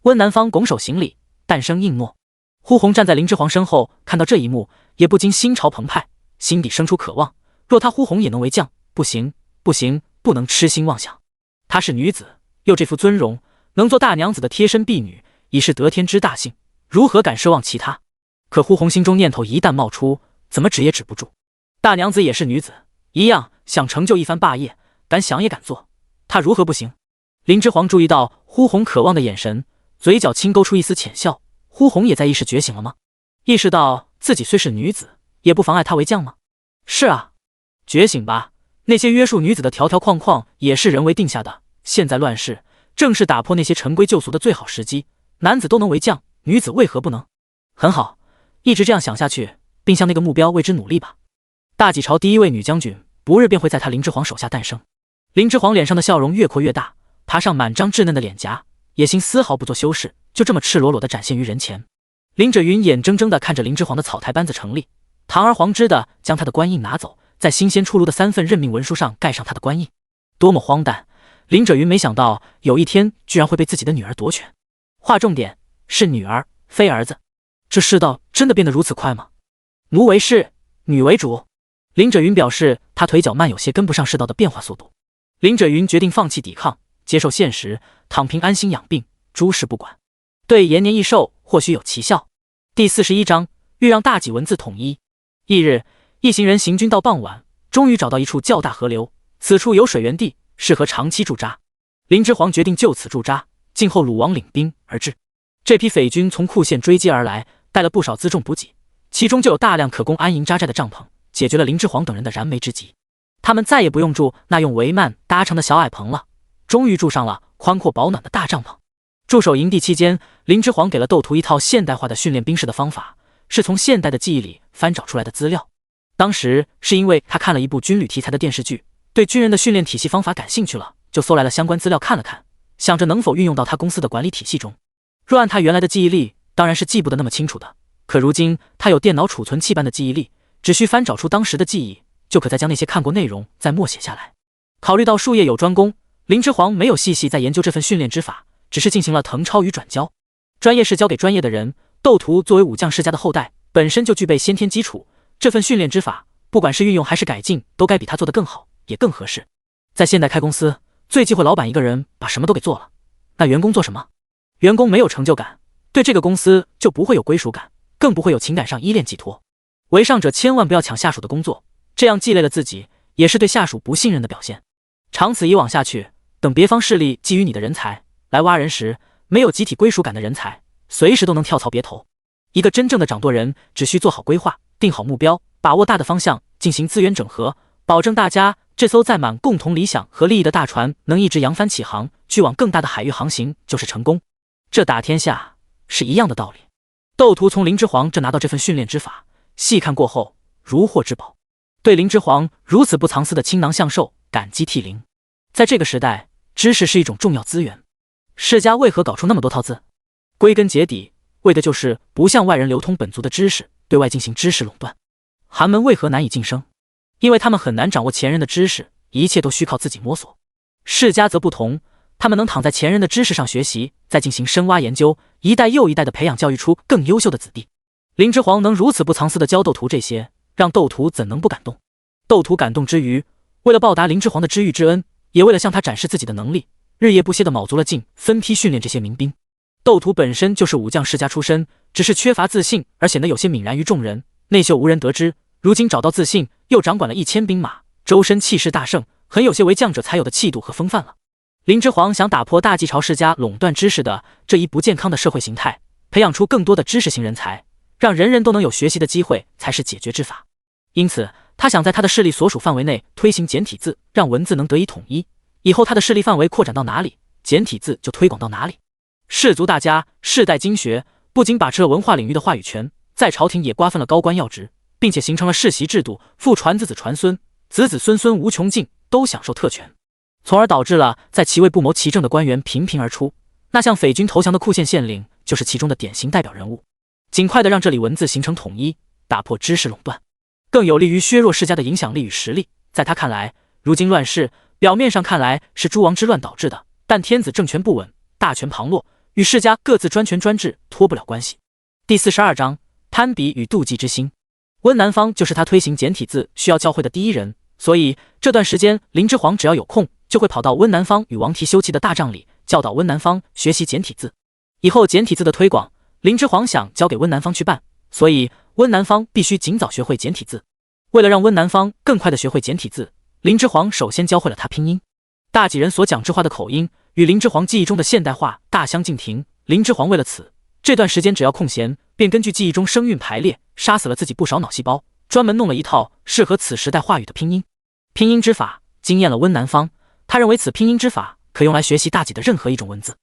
温南方拱手行礼，淡声应诺。呼鸿站在林之皇身后，看到这一幕，也不禁心潮澎湃，心底生出渴望。若他呼鸿也能为将，不行，不行，不能痴心妄想。她是女子，又这副尊容，能做大娘子的贴身婢女，已是得天之大幸，如何敢奢望其他？可呼鸿心中念头一旦冒出，怎么止也止不住。大娘子也是女子，一样想成就一番霸业，敢想也敢做，她如何不行？林之皇注意到呼鸿渴望的眼神，嘴角轻勾出一丝浅笑。呼鸿也在意识觉醒了吗？意识到自己虽是女子，也不妨碍她为将吗？是啊，觉醒吧，那些约束女子的条条框框也是人为定下的，现在乱世，正是打破那些陈规旧俗的最好时机，男子都能为将，女子为何不能？很好，一直这样想下去，并向那个目标为之努力吧。大几朝第1位女将军，不日便会在他林之皇手下诞生。林之皇脸上的笑容越扩越大，爬上满张稚嫩的脸颊，野心丝毫不做修饰，就这么赤裸裸地展现于人前。林者云眼睁睁地看着林之皇的草台班子成立，堂而皇之地将他的官印拿走，在新鲜出炉的3份任命文书上盖上他的官印。多么荒诞！林者云没想到有一天居然会被自己的女儿夺权。划重点，是女儿，非儿子。这世道真的变得如此快吗？奴为士，女为主。林者云表示他腿脚慢，有些跟不上世道的变化速度。林者云决定放弃抵抗，接受现实，躺平安心养病，诸事不管。对延年益寿或许有奇效。第41章，欲让大己文字统一。翌日，一行人行军到傍晚，终于找到一处较大河流，此处有水源地，适合长期驻扎。林之皇决定就此驻扎，静候鲁王领兵而至。这批匪军从库县追击而来，带了不少辎重补给，其中就有大量可供安营扎寨的帐篷，解决了林之皇等人的燃眉之急。他们再也不用住那用帷幔搭成的小矮棚了，终于住上了宽阔保暖的大帐篷。驻守营地期间，林之皇给了窦屠一套现代化的训练兵士的方法，是从现代的记忆里翻找出来的资料。当时是因为他看了一部军旅题材的电视剧，对军人的训练体系方法感兴趣了，就搜来了相关资料看了看，想着能否运用到他公司的管理体系中。若按他原来的记忆力，当然是记不得那么清楚的，可如今他有电脑储存器般的记忆力，只需翻找出当时的记忆，就可再将那些看过内容再默写下来。考虑到术业有专攻，林之皇没有细细再研究这份训练之法，只是进行了誊抄与转交。专业是交给专业的人，窦屠作为武将世家的后代，本身就具备先天基础，这份训练之法，不管是运用还是改进，都该比他做得更好，也更合适。在现代开公司，最忌讳老板一个人把什么都给做了，那员工做什么？员工没有成就感，对这个公司就不会有归属感，更不会有情感上依恋寄托。为上者千万不要抢下属的工作，这样既累了自己，也是对下属不信任的表现。长此以往下去，等别方势力觊觎你的人才来挖人时，没有集体归属感的人才，随时都能跳槽别头。一个真正的掌舵人，只需做好规划，定好目标，把握大的方向，进行资源整合，保证大家这艘载满共同理想和利益的大船能一直扬帆起航，去往更大的海域航行，就是成功。这打天下是一样的道理。窦屠从林之皇这拿到这份训练之法，细看过后如获至宝，对林之皇如此不藏私的倾囊相授感激涕零。在这个时代，知识是一种重要资源。世家为何搞出那么多套字？归根结底，为的就是不向外人流通本族的知识，对外进行知识垄断。寒门为何难以晋升？因为他们很难掌握前人的知识，一切都需靠自己摸索。世家则不同，他们能躺在前人的知识上学习，再进行深挖研究，一代又一代的培养教育出更优秀的子弟。林之皇能如此不藏私的教斗图这些，让斗图怎能不感动？斗图感动之余，为了报答林之皇的知遇之恩，也为了向他展示自己的能力，日夜不歇地卯足了劲，分批训练这些民兵。斗图本身就是武将世家出身，只是缺乏自信，而显得有些泯然于众人，内秀无人得知。如今找到自信，又掌管了1000兵马，周身气势大盛，很有些为将者才有的气度和风范了。林之皇想打破大晋朝世家垄断知识的这一不健康的社会形态，培养出更多的知识型人才，让人人都能有学习的机会，才是解决之法。因此，他想在他的势力所属范围内推行简体字，让文字能得以统一。以后他的势力范围扩展到哪里，简体字就推广到哪里。士族大家世代经学，不仅把持了文化领域的话语权，在朝廷也瓜分了高官要职，并且形成了世袭制度，父传子，子传孙，子子孙孙无穷尽，都享受特权，从而导致了在其位不谋其政的官员频频而出。那向匪军投降的库县县令就是其中的典型代表人物。尽快的让这里文字形成统一，打破知识垄断，更有利于削弱世家的影响力与实力。在他看来，如今乱世表面上看来是诸王之乱导致的，但天子政权不稳，大权旁落，与世家各自专权专制脱不了关系。第42章攀比与妒忌之心。温南方就是他推行简体字需要教会的第一人，所以这段时间林之皇只要有空，就会跑到温南方与王提修齐的大帐里，教导温南方学习简体字。以后简体字的推广，林之皇想交给温南方去办，所以温南方必须尽早学会简体字。为了让温南方更快地学会简体字，林之皇首先教会了他拼音。大几人所讲之话的口音与林之皇记忆中的现代话大相径庭，林之皇为了此，这段时间只要空闲，便根据记忆中声韵排列，杀死了自己不少脑细胞，专门弄了一套适合此时代话语的拼音。拼音之法惊艳了温南方，他认为此拼音之法可用来学习大几的任何一种文字。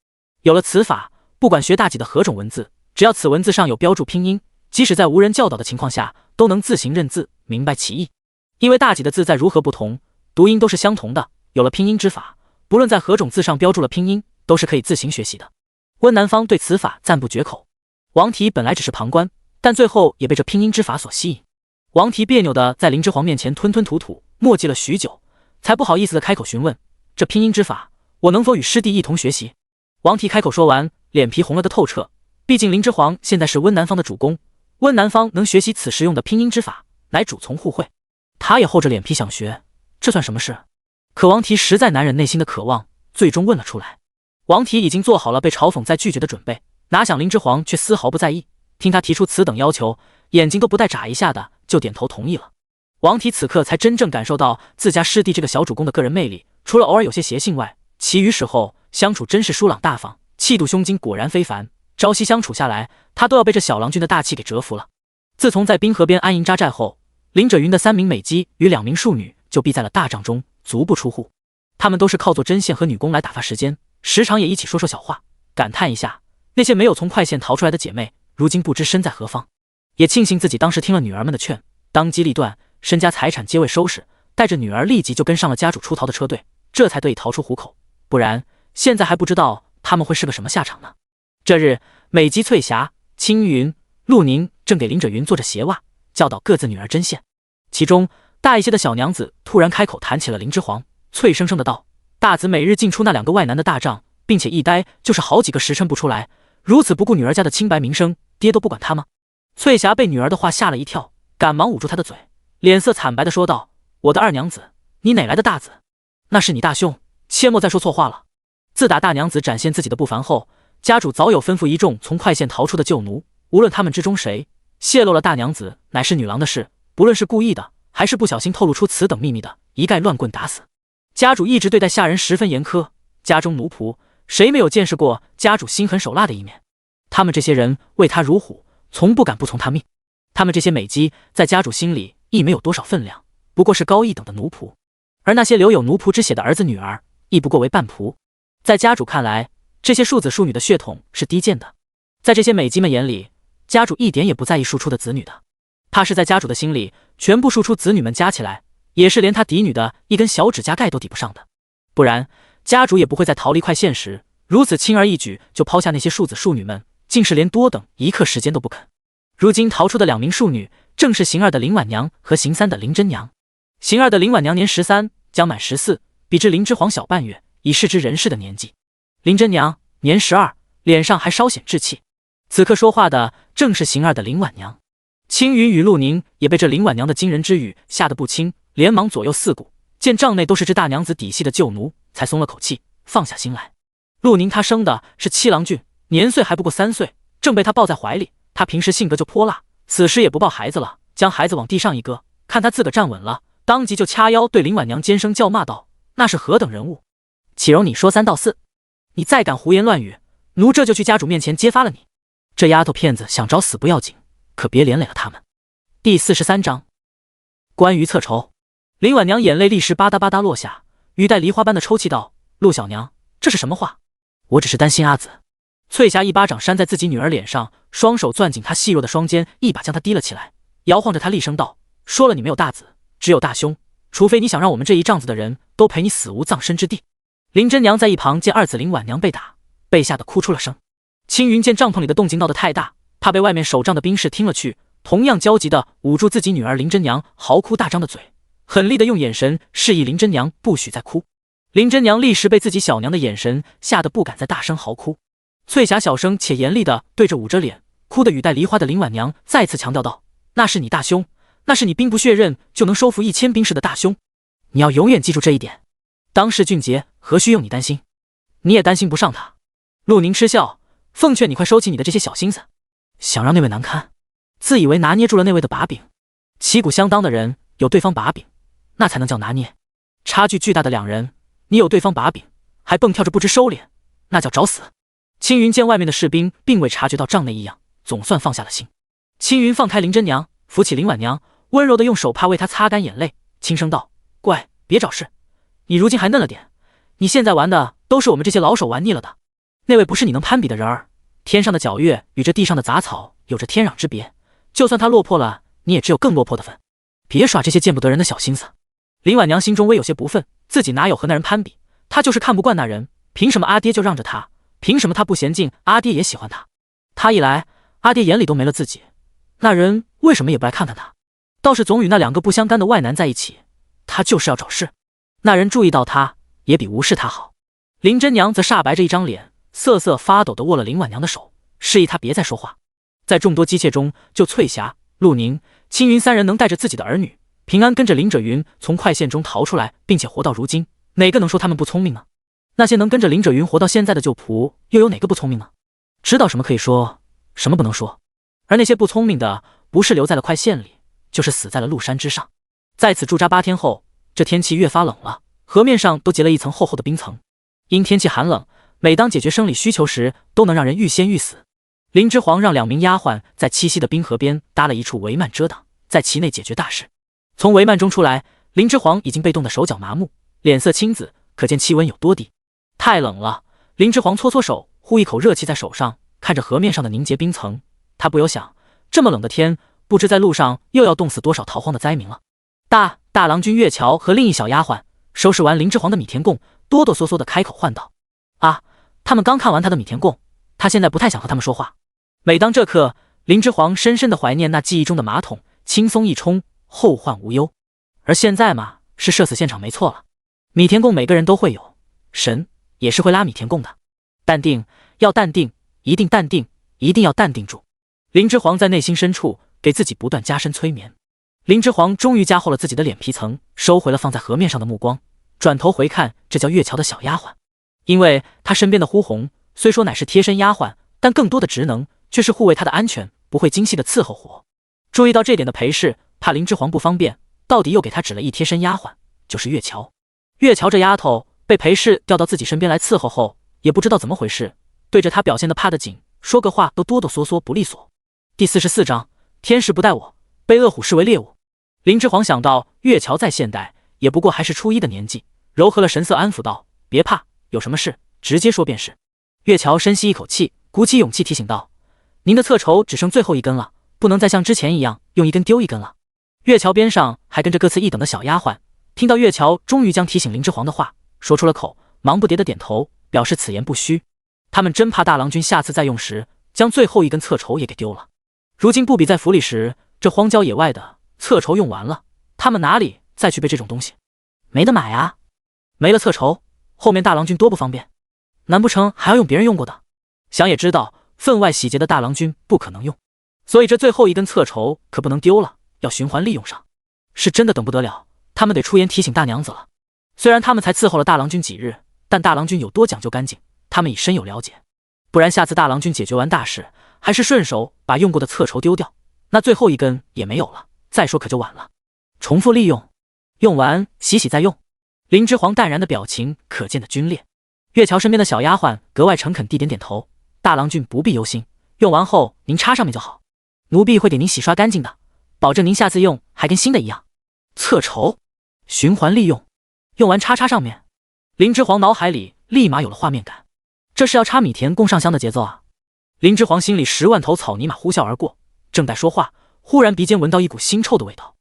有了此法，不管学大几的何种文字，只要此文字上有标注拼音，即使在无人教导的情况下，都能自行认字，明白其意。因为大几的字再如何不同，读音都是相同的，有了拼音之法，不论在何种字上标注了拼音，都是可以自行学习的。温南方对此法赞不绝口。王提本来只是旁观，但最后也被这拼音之法所吸引。王提别扭的在林之皇面前吞吞吐吐，墨迹了许久，才不好意思的开口询问：这拼音之法，我能否与师弟一同学习？王提开口说完，脸皮红了的透彻。毕竟林之皇现在是温南方的主公，温南方能学习此时用的拼音之法，乃主从互惠。他也厚着脸皮想学，这算什么事？可王提实在难忍内心的渴望，最终问了出来。王提已经做好了被嘲讽再拒绝的准备，哪想林之皇却丝毫不在意，听他提出此等要求，眼睛都不带眨一下的就点头同意了。王提此刻才真正感受到自家师弟这个小主公的个人魅力，除了偶尔有些邪性外，其余时候相处真是疏朗大方，气度胸襟果然非凡。朝夕相处下来，他都要被这小郎君的大气给折服了。自从在滨河边安营扎寨后，林者云的3名美姬与2名庶女就避在了大帐中，足不出户。他们都是靠做针线和女工来打发时间，时常也一起说说小话，感叹一下那些没有从快县逃出来的姐妹，如今不知身在何方。也庆幸自己当时听了女儿们的劝，当机立断，身家财产皆未收拾，带着女儿立即就跟上了家主出逃的车队，这才得以逃出虎口。不然现在还不知道他们会是个什么下场呢。这日，美姬翠霞、青云、陆宁正给林者云做着鞋袜，教导各自女儿针线。其中大一些的小娘子突然开口谈起了林之皇，脆生生的道：大子每日进出那2个外男的大帐，并且一待就是好几个时辰不出来，如此不顾女儿家的清白名声，爹都不管他吗？翠霞被女儿的话吓了一跳，赶忙捂住她的嘴，脸色惨白的说道：我的二娘子，你哪来的大子？那是你大兄，切莫再说错话了。自打大娘子展现自己的不凡后，家主早有吩咐一众从快县逃出的旧奴，无论他们之中谁泄露了大娘子乃是女郎的事，不论是故意的还是不小心透露出此等秘密的，一概乱棍打死。家主一直对待下人十分严苛，家中奴仆谁没有见识过家主心狠手辣的一面？他们这些人为他如虎，从不敢不从他命。他们这些美姬在家主心里亦没有多少分量，不过是高一等的奴仆，而那些留有奴仆之血的儿子女儿亦不过为半仆。在家主看来，这些庶子庶女的血统是低贱的。在这些美姬们眼里，家主一点也不在意庶出的子女的，怕是在家主的心里，全部庶出子女们加起来，也是连他嫡女的一根小指甲盖都抵不上的。不然家主也不会在逃离快县时如此轻而易举就抛下那些庶子庶女们，竟是连多等一刻时间都不肯。如今逃出的2名庶女，正是邢二的林婉娘和邢三的林真娘。邢二的林婉娘年13，将满14，比之林之皇小半月，已是知人事的年纪。林真娘年12，脸上还稍显稚气。此刻说话的正是邢儿的林婉娘。青云与陆宁也被这林婉娘的惊人之语吓得不轻，连忙左右四顾，见帐内都是这大娘子底细的旧奴，才松了口气，放下心来。陆宁她生的是七郎郡，年岁还不过3岁，正被他抱在怀里。他平时性格就泼辣，此时也不抱孩子了，将孩子往地上一搁，看他自个站稳了，当即就掐腰对林婉娘尖声叫骂道：“那是何等人物！岂容你说3道4？你再敢胡言乱语，奴这就去家主面前揭发了你！”这丫头片子想找死不要紧，可别连累了他们。第43章，关于侧仇。林婉娘眼泪立时吧嗒吧嗒落下，语带梨花般的抽泣道：“陆小娘，这是什么话？我只是担心阿紫。”翠霞一巴掌扇在自己女儿脸上，双手攥紧她细弱的双肩，一把将她提了起来，摇晃着她厉声道：“说了你没有大子，只有大兄，除非你想让我们这一帐子的人都陪你死无葬身之地。”林真娘在一旁见二子林婉娘被打，被吓得哭出了声。青云见帐篷里的动静闹得太大，怕被外面守帐的兵士听了去，同样焦急地捂住自己女儿林真娘嚎哭大张的嘴，狠厉地用眼神示意林真娘不许再哭。林真娘立时被自己小娘的眼神吓得不敢再大声嚎哭。翠霞小声且严厉地对着捂着脸哭得语带梨花的林婉娘再次强调道：“那是你大兄，那是你兵不血刃就能收服1000兵士的大兄，你要永远记住这一点。当世俊杰何须用你担心，你也担心不上他。”陆宁嗤笑，奉劝你快收起你的这些小心思，想让那位难堪，自以为拿捏住了那位的把柄。旗鼓相当的人有对方把柄，那才能叫拿捏；差距巨大的两人，你有对方把柄还蹦跳着不知收敛，那叫找死。青云见外面的士兵并未察觉到帐内异样，总算放下了心。青云放开林真娘，扶起林婉娘，温柔地用手帕为她擦干眼泪，轻声道：“乖，别找事，你如今还嫩了点，你现在玩的都是我们这些老手玩腻了的。那位不是你能攀比的人儿，天上的皎月与这地上的杂草有着天壤之别，就算他落魄了，你也只有更落魄的份。别耍这些见不得人的小心思。”林婉娘心中微有些不忿，自己哪有和那人攀比，她就是看不惯那人，凭什么阿爹就让着他？凭什么他不嫌净，阿爹也喜欢他？他一来，阿爹眼里都没了自己，那人为什么也不来看看他？倒是总与那2个不相干的外男在一起，他就是要找事。那人注意到他，也比无视他好。林真娘则煞白着一张脸，瑟瑟发抖地握了林婉娘的手，示意她别再说话。在众多姬妾中，就翠霞、陆宁、青云3人能带着自己的儿女平安跟着林者云从快线中逃出来，并且活到如今，哪个能说他们不聪明呢？那些能跟着林者云活到现在的旧仆，又有哪个不聪明呢？知道什么可以说，什么不能说。而那些不聪明的，不是留在了快线里，就是死在了鹿山之上。在此驻扎8天后，这天气越发冷了，河面上都结了一层厚厚的冰层。因天气寒冷，每当解决生理需求时，都能让人欲仙欲死。林之皇让2名丫鬟在栖息的冰河边搭了一处帷幔遮挡，在其内解决大事。从帷幔中出来，林之皇已经被冻得手脚麻木，脸色青紫，可见气温有多低。太冷了，林之皇搓搓手，呼一口热气在手上，看着河面上的凝结冰层，他不由想，这么冷的天，不知在路上又要冻死多少逃荒的灾民了。大郎君月桥和另一小丫鬟收拾完林之皇的米田共，哆哆嗦嗦地开口唤道：“啊，他们刚看完他的米田共，他现在不太想和他们说话。”每当这刻，林之皇深深地怀念那记忆中的马桶，轻松一冲，后患无忧。而现在嘛，是社死现场没错了。米田共每个人都会有，神也是会拉米田共的。淡定，要淡定，一定淡定，一定要淡定住。林之皇在内心深处给自己不断加深催眠。林之皇终于加厚了自己的脸皮层，收回了放在河面上的目光，转头回看这叫月桥的小丫鬟。因为他身边的呼红虽说乃是贴身丫鬟，但更多的职能却是护卫他的安全，不会精细的伺候活。注意到这点的裴氏怕林之皇不方便，到底又给他指了一贴身丫鬟，就是月桥。月桥这丫头被裴氏调到自己身边来伺候后，也不知道怎么回事，对着他表现得怕得紧，说个话都哆哆嗦嗦不利索。第44章，天时不待我，被恶虎视为猎物。林之皇想到月桥在现代也不过还是初1的年纪，柔和了神色安抚道：“别怕，有什么事直接说便是。”月桥深吸一口气，鼓起勇气提醒道：“您的侧绸只剩最后1根了，不能再像之前一样用1根丢1根了。”月桥边上还跟着各次一等的小丫鬟，听到月桥终于将提醒林之皇的话说出了口，忙不迭的点头，表示此言不虚。他们真怕大郎君下次再用时，将最后1根侧绸也给丢了。如今不比在府里时，这荒郊野外的侧绸用完了，他们哪里再去背这种东西？没得买啊！没了侧绸，后面大郎君多不方便，难不成还要用别人用过的？想也知道，分外喜结的大郎君不可能用，所以这最后一根侧绸可不能丢了，要循环利用上。是真的等不得了，他们得出言提醒大娘子了。虽然他们才伺候了大郎君几日，但大郎君有多讲究干净，他们已深有了解。不然下次大郎君解决完大事，还是顺手把用过的侧绸丢掉，那最后一根也没有了，再说可就晚了。重复利用，用完洗洗再用。林之皇淡然的表情可见的皲裂。月桥身边的小丫鬟格外诚恳地点点头，大郎君不必忧心，用完后您插上面就好，奴婢会给您洗刷干净的，保证您下次用还跟新的一样。侧绸循环利用，用完插上面。林之皇脑海里立马有了画面感，这是要插米田共上香的节奏啊！林之皇心里10万头草泥马呼啸而过，正待说话，忽然鼻尖闻到一股腥臭的味道。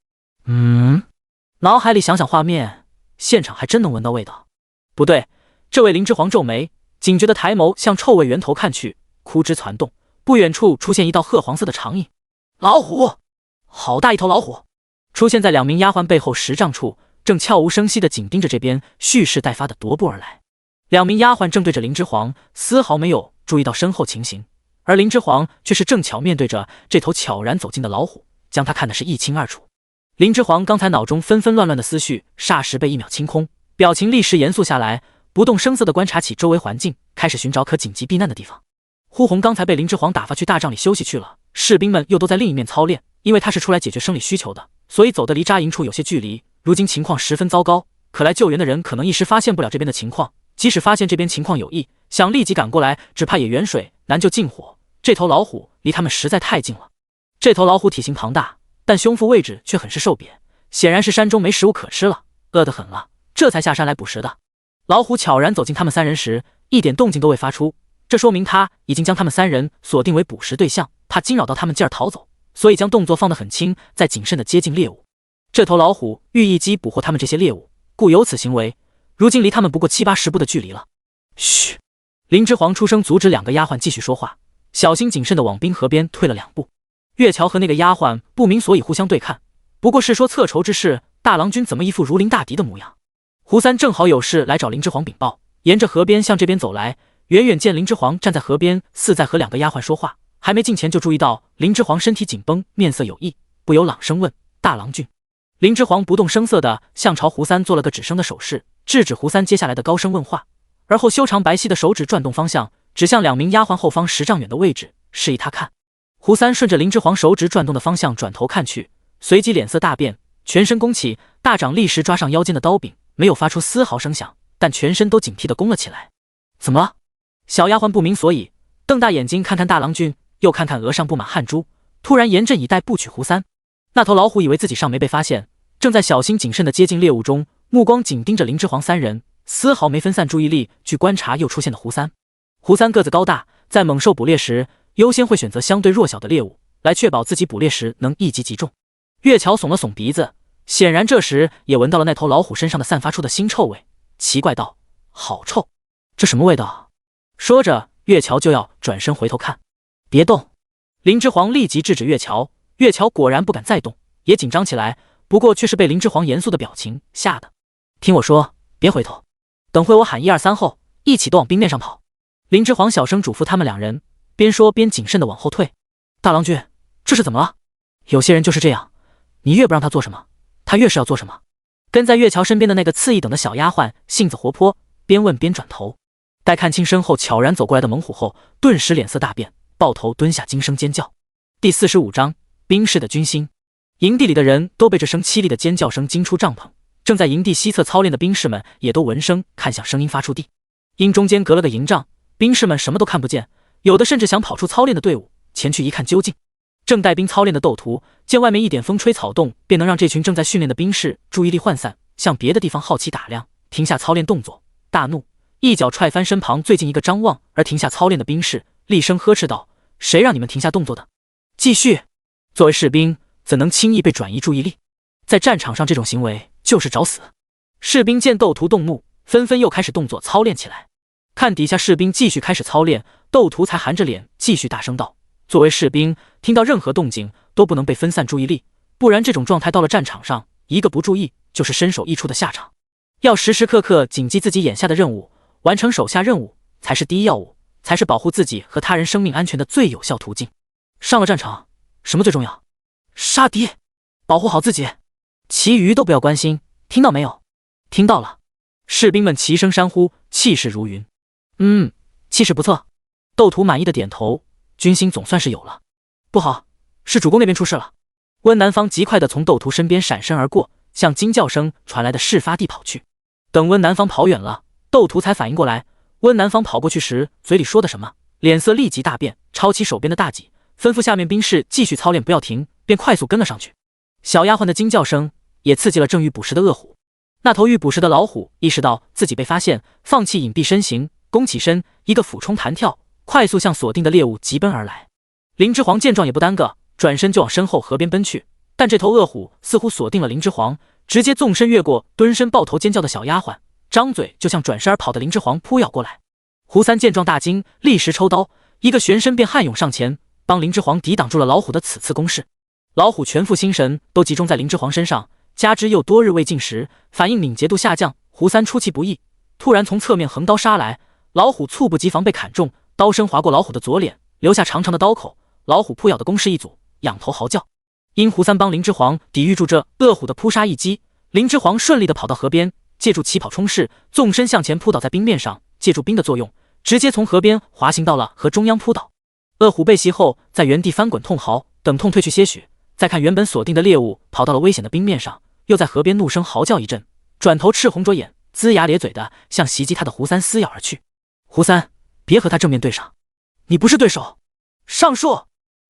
脑海里想想画面，现场还真能闻到味道。不对，这位林之皇皱眉，警觉的抬眸向臭味源头看去，枯枝攒动，不远处出现一道褐黄色的长影。老虎！好大一头老虎！出现在2名丫鬟背后10丈处，正悄无声息地紧盯着这边，蓄势待发地踱步而来。2名丫鬟正对着林之皇，丝毫没有注意到身后情形，而林之皇却是正巧面对着这头悄然走近的老虎，将他看得是一清二楚。林之皇刚才脑中纷纷乱乱的思绪，霎时被1秒清空，表情立时严肃下来，不动声色地观察起周围环境，开始寻找可紧急避难的地方。呼红刚才被林之皇打发去大帐里休息去了，士兵们又都在另一面操练，因为他是出来解决生理需求的，所以走得离扎营处有些距离。如今情况十分糟糕，可来救援的人可能一时发现不了这边的情况，即使发现这边情况有异，想立即赶过来，只怕也远水难救近火。这头老虎离他们实在太近了。这头老虎体型庞大，但胸腹位置却很是瘦瘪，显然是山中没食物可吃了，饿得很了，这才下山来捕食的。老虎悄然走近他们3人时，一点动静都未发出，这说明他已经将他们3人锁定为捕食对象，怕惊扰到他们进而逃走，所以将动作放得很轻，在谨慎地接近猎物。这头老虎欲一击捕获他们这些猎物，故有此行为。如今离他们不过7、80步的距离了。嘘！林之皇出声阻止2个丫鬟继续说话，小心谨慎地往滨河边退了2步。月桥和那个丫鬟不明所以互相对看，不过是说侧绸之事，大郎君怎么一副如临大敌的模样？胡三正好有事来找林之皇禀报，沿着河边向这边走来，远远见林之皇站在河边，似在和2个丫鬟说话，还没近前就注意到林之皇身体紧绷，面色有异，不由朗声问：大郎君？林之皇不动声色地向朝胡三做了个止声的手势，制止胡三接下来的高声问话，而后修长白皙的手指转动方向，指向2名丫鬟后方10丈远的位置，示意他看。胡三顺着林之皇手指转动的方向转头看去，随即脸色大变，全身弓起，大掌立时抓上腰间的刀柄，没有发出丝毫声响，但全身都警惕地弓了起来。怎么了？小丫鬟不明所以，瞪大眼睛看看大郎君，又看看额上布满汗珠，突然严阵以待不取胡三。那头老虎以为自己尚没被发现，正在小心谨慎地接近猎物中，目光紧盯着林之皇3人，丝毫没分散注意力去观察又出现的胡三。胡三个子高大，在猛兽捕猎时优先会选择相对弱小的猎物，来确保自己捕猎时能一击即中。月桥耸了耸鼻子，显然这时也闻到了那头老虎身上的散发出的腥臭味，奇怪道：好臭，这什么味道？说着，月桥就要转身回头看。别动！林之皇立即制止月桥，月桥果然不敢再动，也紧张起来，不过却是被林之皇严肃的表情吓得。听我说，别回头，等会我喊1、2、3后，一起都往冰面上跑。林之皇小声嘱咐他们2人，边说边谨慎地往后退。大郎君，这是怎么了？有些人就是这样，你越不让他做什么，他越是要做什么。跟在月桥身边的那个次一等的小丫鬟性子活泼，边问边转头，待看清身后悄然走过来的猛虎后，顿时脸色大变，抱头蹲下惊声尖叫。第45章兵士的军心。营地里的人都被这声凄厉的尖叫声惊出帐篷，正在营地西侧操练的兵士们也都闻声看向声音发出地。因中间隔了个营帐，兵士们什么都看不见，有的甚至想跑出操练的队伍前去一看究竟。正带兵操练的斗图见外面一点风吹草动，便能让这群正在训练的兵士注意力涣散，向别的地方好奇打量，停下操练动作，大怒，一脚踹翻身旁最近一个张望而停下操练的兵士，厉声呵斥道：谁让你们停下动作的？继续！作为士兵，怎能轻易被转移注意力？在战场上，这种行为就是找死。士兵见斗图动怒，纷纷又开始动作操练起来。看底下士兵继续开始操练，斗图才含着脸继续大声道：作为士兵，听到任何动静都不能被分散注意力，不然这种状态到了战场上，一个不注意就是身首异处的下场。要时时刻刻谨记自己眼下的任务，完成手下任务才是第一要务，才是保护自己和他人生命安全的最有效途径。上了战场，什么最重要？杀敌，保护好自己，其余都不要关心，听到没有？听到了。士兵们齐声山呼，气势如云。气势不错。窦屠满意的点头，军心总算是有了。不好，是主公那边出事了。温南方极快地从窦屠身边闪身而过，向惊叫声传来的事发地跑去。等温南方跑远了，窦屠才反应过来，温南方跑过去时嘴里说的什么，脸色立即大变，抄起手边的大戟，吩咐下面兵士继续操练，不要停，便快速跟了上去。小丫鬟的惊叫声也刺激了正欲捕食的恶虎。那头欲捕食的老虎意识到自己被发现，放弃隐蔽身形，弓起身，一个俯冲弹跳，快速向锁定的猎物急奔而来。林之皇见状也不耽搁，转身就往身后河边奔去。但这头恶虎似乎锁定了林之皇，直接纵身越过蹲身抱头尖叫的小丫鬟，张嘴就向转身而跑的林之皇扑咬过来。胡三见状大惊，立时抽刀，一个旋身便悍涌上前，帮林之皇抵挡住了老虎的此次攻势。老虎全副心神都集中在林之皇身上，加之又多日未进食，反应敏捷度下降。胡三出其不意，突然从侧面横刀杀来，老虎猝不及防被砍中，刀身划过老虎的左脸，留下长长的刀口。老虎扑咬的攻势一阻，仰头嚎叫。因胡三帮林之皇抵御住这恶虎的扑杀一击，林之皇顺利地跑到河边，借助起跑冲势，纵身向前扑倒在冰面上，借助冰的作用，直接从河边滑行到了河中央扑倒。恶虎被袭后，在原地翻滚痛嚎，等痛退去些许，再看原本锁定的猎物跑到了危险的冰面上，又在河边怒声嚎叫一阵，转头赤红着眼，龇牙咧嘴的向袭击他的胡三撕咬而去。胡三，别和他正面对上，你不是对手。上树！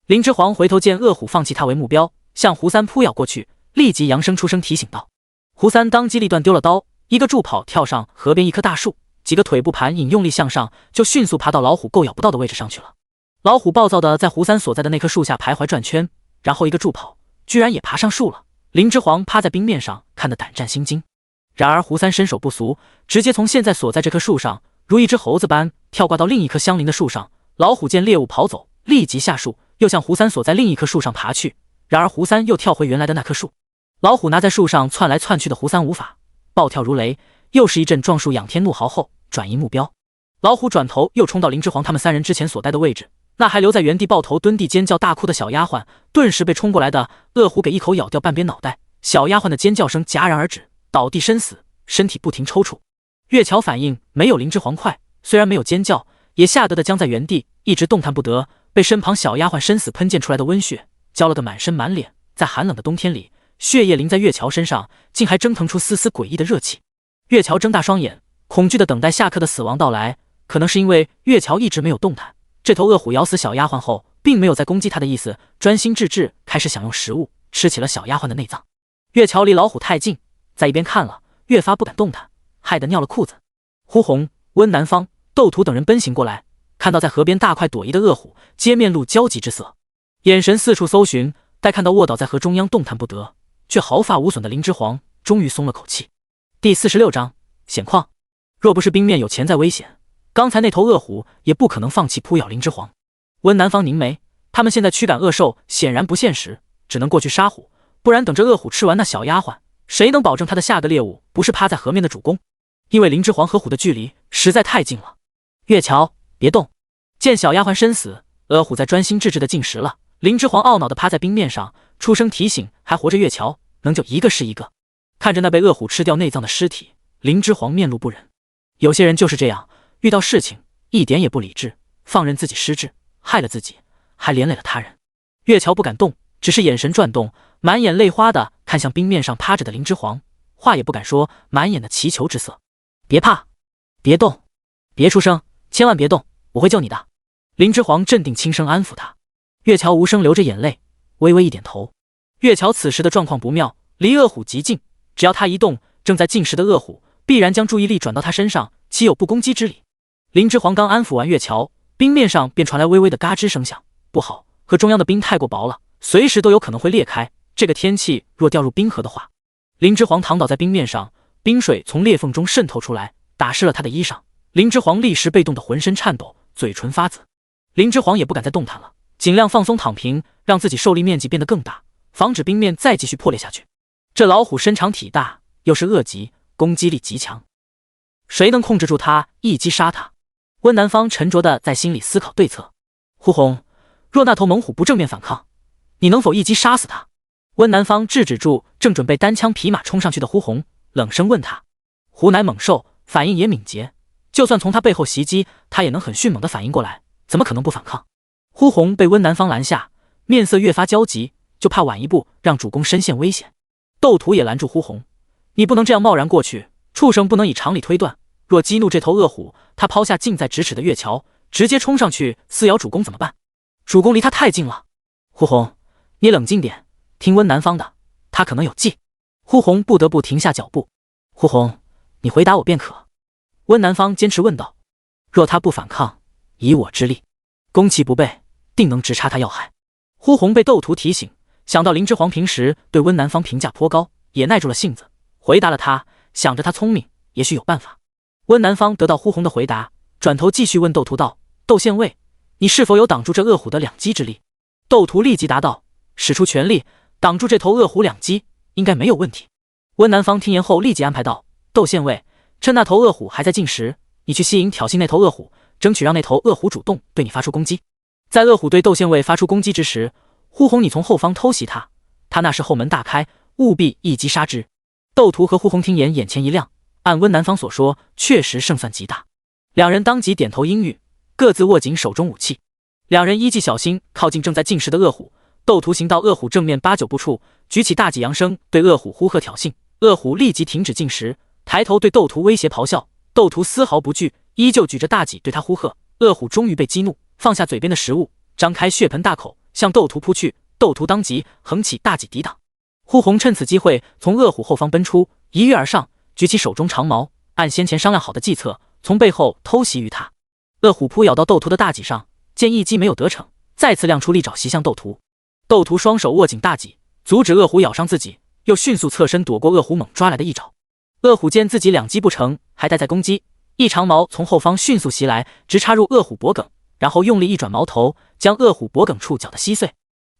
林之皇回头见恶虎放弃他为目标，向胡三扑咬过去，立即扬声出声提醒道。胡三当机立断丢了刀，一个助跑跳上河边一棵大树，几个腿部盘引用力向上，就迅速爬到老虎够咬不到的位置上去了。老虎暴躁的在胡三所在的那棵树下徘徊转圈，然后一个助跑，居然也爬上树了。林之皇趴在冰面上，看得胆战心惊。然而胡三身手不俗，直接从现在所在这棵树上，如一只猴子般跳挂到另一棵相邻的树上。老虎见猎物跑走，立即下树，又向胡三所在另一棵树上爬去。然而胡三又跳回原来的那棵树。老虎拿在树上窜来窜去的胡三无法，暴跳如雷，又是一阵撞树仰天怒嚎后转移目标。老虎转头又冲到林之皇他们三人之前所待的位置，那还留在原地抱头蹲地尖叫大哭的小丫鬟，顿时被冲过来的恶虎给一口咬掉半边脑袋。小丫鬟的尖叫声戛然而止，倒地身死，身体不停抽搐。月桥反应没有林之皇快，虽然没有尖叫，也吓得的僵在原地，一直动弹不得，被身旁小丫鬟身死喷溅出来的温血浇了个满身满脸。在寒冷的冬天里，血液淋在月桥身上，竟还蒸腾出丝丝诡异的热气。月桥睁大双眼，恐惧地等待下课的死亡到来。可能是因为月桥一直没有动弹，这头恶虎咬死小丫鬟后，并没有再攻击他的意思，专心致志开始享用食物，吃起了小丫鬟的内脏。月桥离老虎太近，在一边看了，越发不敢动弹，害得尿了裤子。呼红、温南方、窦屠等人奔行过来，看到在河边大快朵颐的恶虎，皆面露焦急之色，眼神四处搜寻。待看到卧倒在河中央动弹不得，却毫发无损的林之皇，终于松了口气。第46章险况。若不是冰面有潜在危险，刚才那头恶虎也不可能放弃扑咬林之皇。温南方凝眉，他们现在驱赶恶兽显然不现实，只能过去杀虎，不然等着恶虎吃完那小丫鬟，谁能保证他的下个猎物不是趴在河面的主公？因为林之皇和虎的距离实在太近了。月桥，别动！见小丫鬟身死，恶虎在专心致志的进食了。林之皇懊恼地趴在冰面上，出声提醒还活着月桥，能救一个是一个。看着那被恶虎吃掉内脏的尸体，林之皇面露不忍。有些人就是这样，遇到事情一点也不理智，放任自己失智，害了自己，还连累了他人。月桥不敢动，只是眼神转动，满眼泪花的看向冰面上趴着的林之皇，话也不敢说，满眼的祈求之色。别怕，别动，别出声，千万别动，我会救你的。林之皇镇定轻声安抚他。月桥无声流着眼泪，微微一点头。月桥此时的状况不妙，离恶虎极近，只要他一动，正在进食的恶虎必然将注意力转到他身上，岂有不攻击之理？林之皇刚安抚完月桥，冰面上便传来微微的嘎吱声响。不好，河中央的冰太过薄了，随时都有可能会裂开。这个天气若掉入冰河的话，林之皇躺倒在冰面上，冰水从裂缝中渗透出来，打湿了他的衣裳。林之皇立时被冻得浑身颤抖，嘴唇发紫。林之皇也不敢再动弹了，尽量放松躺平，让自己受力面积变得更大，防止冰面再继续破裂下去。这老虎身长体大，又是恶疾，攻击力极强，谁能控制住他，一击杀他？温南方沉着地在心里思考对策。呼红，若那头猛虎不正面反抗，你能否一击杀死他？温南方制止住正准备单枪匹马冲上去的呼红，冷声问他。虎乃猛兽，反应也敏捷，就算从他背后袭击，他也能很迅猛地反应过来，怎么可能不反抗？呼红被温南方拦下，面色越发焦急，就怕晚一步让主公身陷危险。斗图也拦住呼红，你不能这样贸然过去，畜生不能以常理推断，若激怒这头恶虎，他抛下近在咫尺的月桥，直接冲上去撕咬主公怎么办？主公离他太近了。呼红，你冷静点，听温南方的，他可能有计。呼红不得不停下脚步。呼红，你回答我便可。温南方坚持问道。若他不反抗，以我之力，攻其不备，定能直插他要害。呼红被斗图提醒，想到林之皇平时对温南方评价颇高，也耐住了性子，回答了他，想着他聪明，也许有办法。温南方得到呼红的回答，转头继续问斗图道：斗县尉，你是否有挡住这恶虎的两击之力？斗图立即答道：使出全力挡住这头恶虎两击，应该没有问题。温南方听言后立即安排道：斗县尉，趁那头恶虎还在近时，你去西营挑衅那头恶虎，争取让那头恶虎主动对你发出攻击。在恶虎对斗县尉发出攻击之时，呼红你从后方偷袭他，他那时后门大开，务必一击杀之。斗图和呼红听言眼前一亮，按温南方所说，确实胜算极大。两人当即点头应允，各自握紧手中武器。两人依计小心靠近正在进食的恶虎，斗图行到恶虎正面8、9步处，举起大戟扬声对恶虎呼喝挑衅。恶虎立即停止进食，抬头对斗图威胁咆哮。斗图丝毫不惧，依旧举着大戟对他呼喝。恶虎终于被激怒，放下嘴边的食物，张开血盆大口向斗图扑去。斗图当即横起大戟抵挡。呼红趁此机会从恶虎后方奔出，一跃而上，举起手中长矛，按先前商量好的计策，从背后偷袭于他。恶虎扑咬到斗图的大戟上，见一击没有得逞，再次亮出利爪袭向斗图。斗图双手握紧大戟，阻止恶虎咬伤自己，又迅速侧身躲过恶虎猛抓来的一爪。恶虎见自己两击不成，还待在攻击，一长矛从后方迅速袭来，直插入恶虎脖颈，然后用力一转矛头，将恶虎脖颈处绞得稀碎。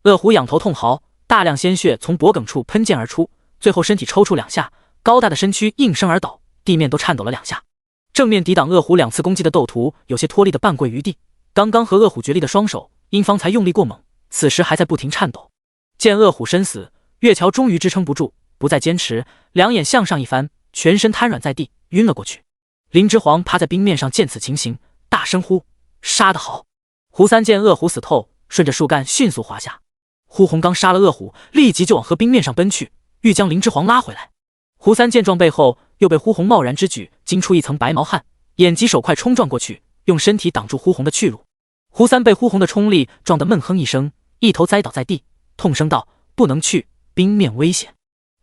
恶虎仰头痛嚎，大量鲜血从脖颈处喷溅而出，最后身体抽搐2下，高大的身躯应声而倒，地面都颤抖了2下。正面抵挡恶虎2次攻击的斗图有些脱力的半跪于地，刚刚和恶虎决力的双手因方才用力过猛，此时还在不停颤抖。见恶虎身死，月桥终于支撑不住，不再坚持，两眼向上一翻，全身瘫软在地，晕了过去。林之皇趴在冰面上见此情形，大声呼：杀得好！胡三见恶虎死透，顺着树干迅速滑下。呼红刚杀了恶虎，立即就往河冰面上奔去，欲将林之皇拉回来。胡三见状背后又被呼红贸然之举惊出一层白毛汗，眼疾手快冲撞过去，用身体挡住呼红的去路。胡三被呼红的冲力撞得闷哼一声，一头栽倒在地，痛声道：不能去，冰面危险。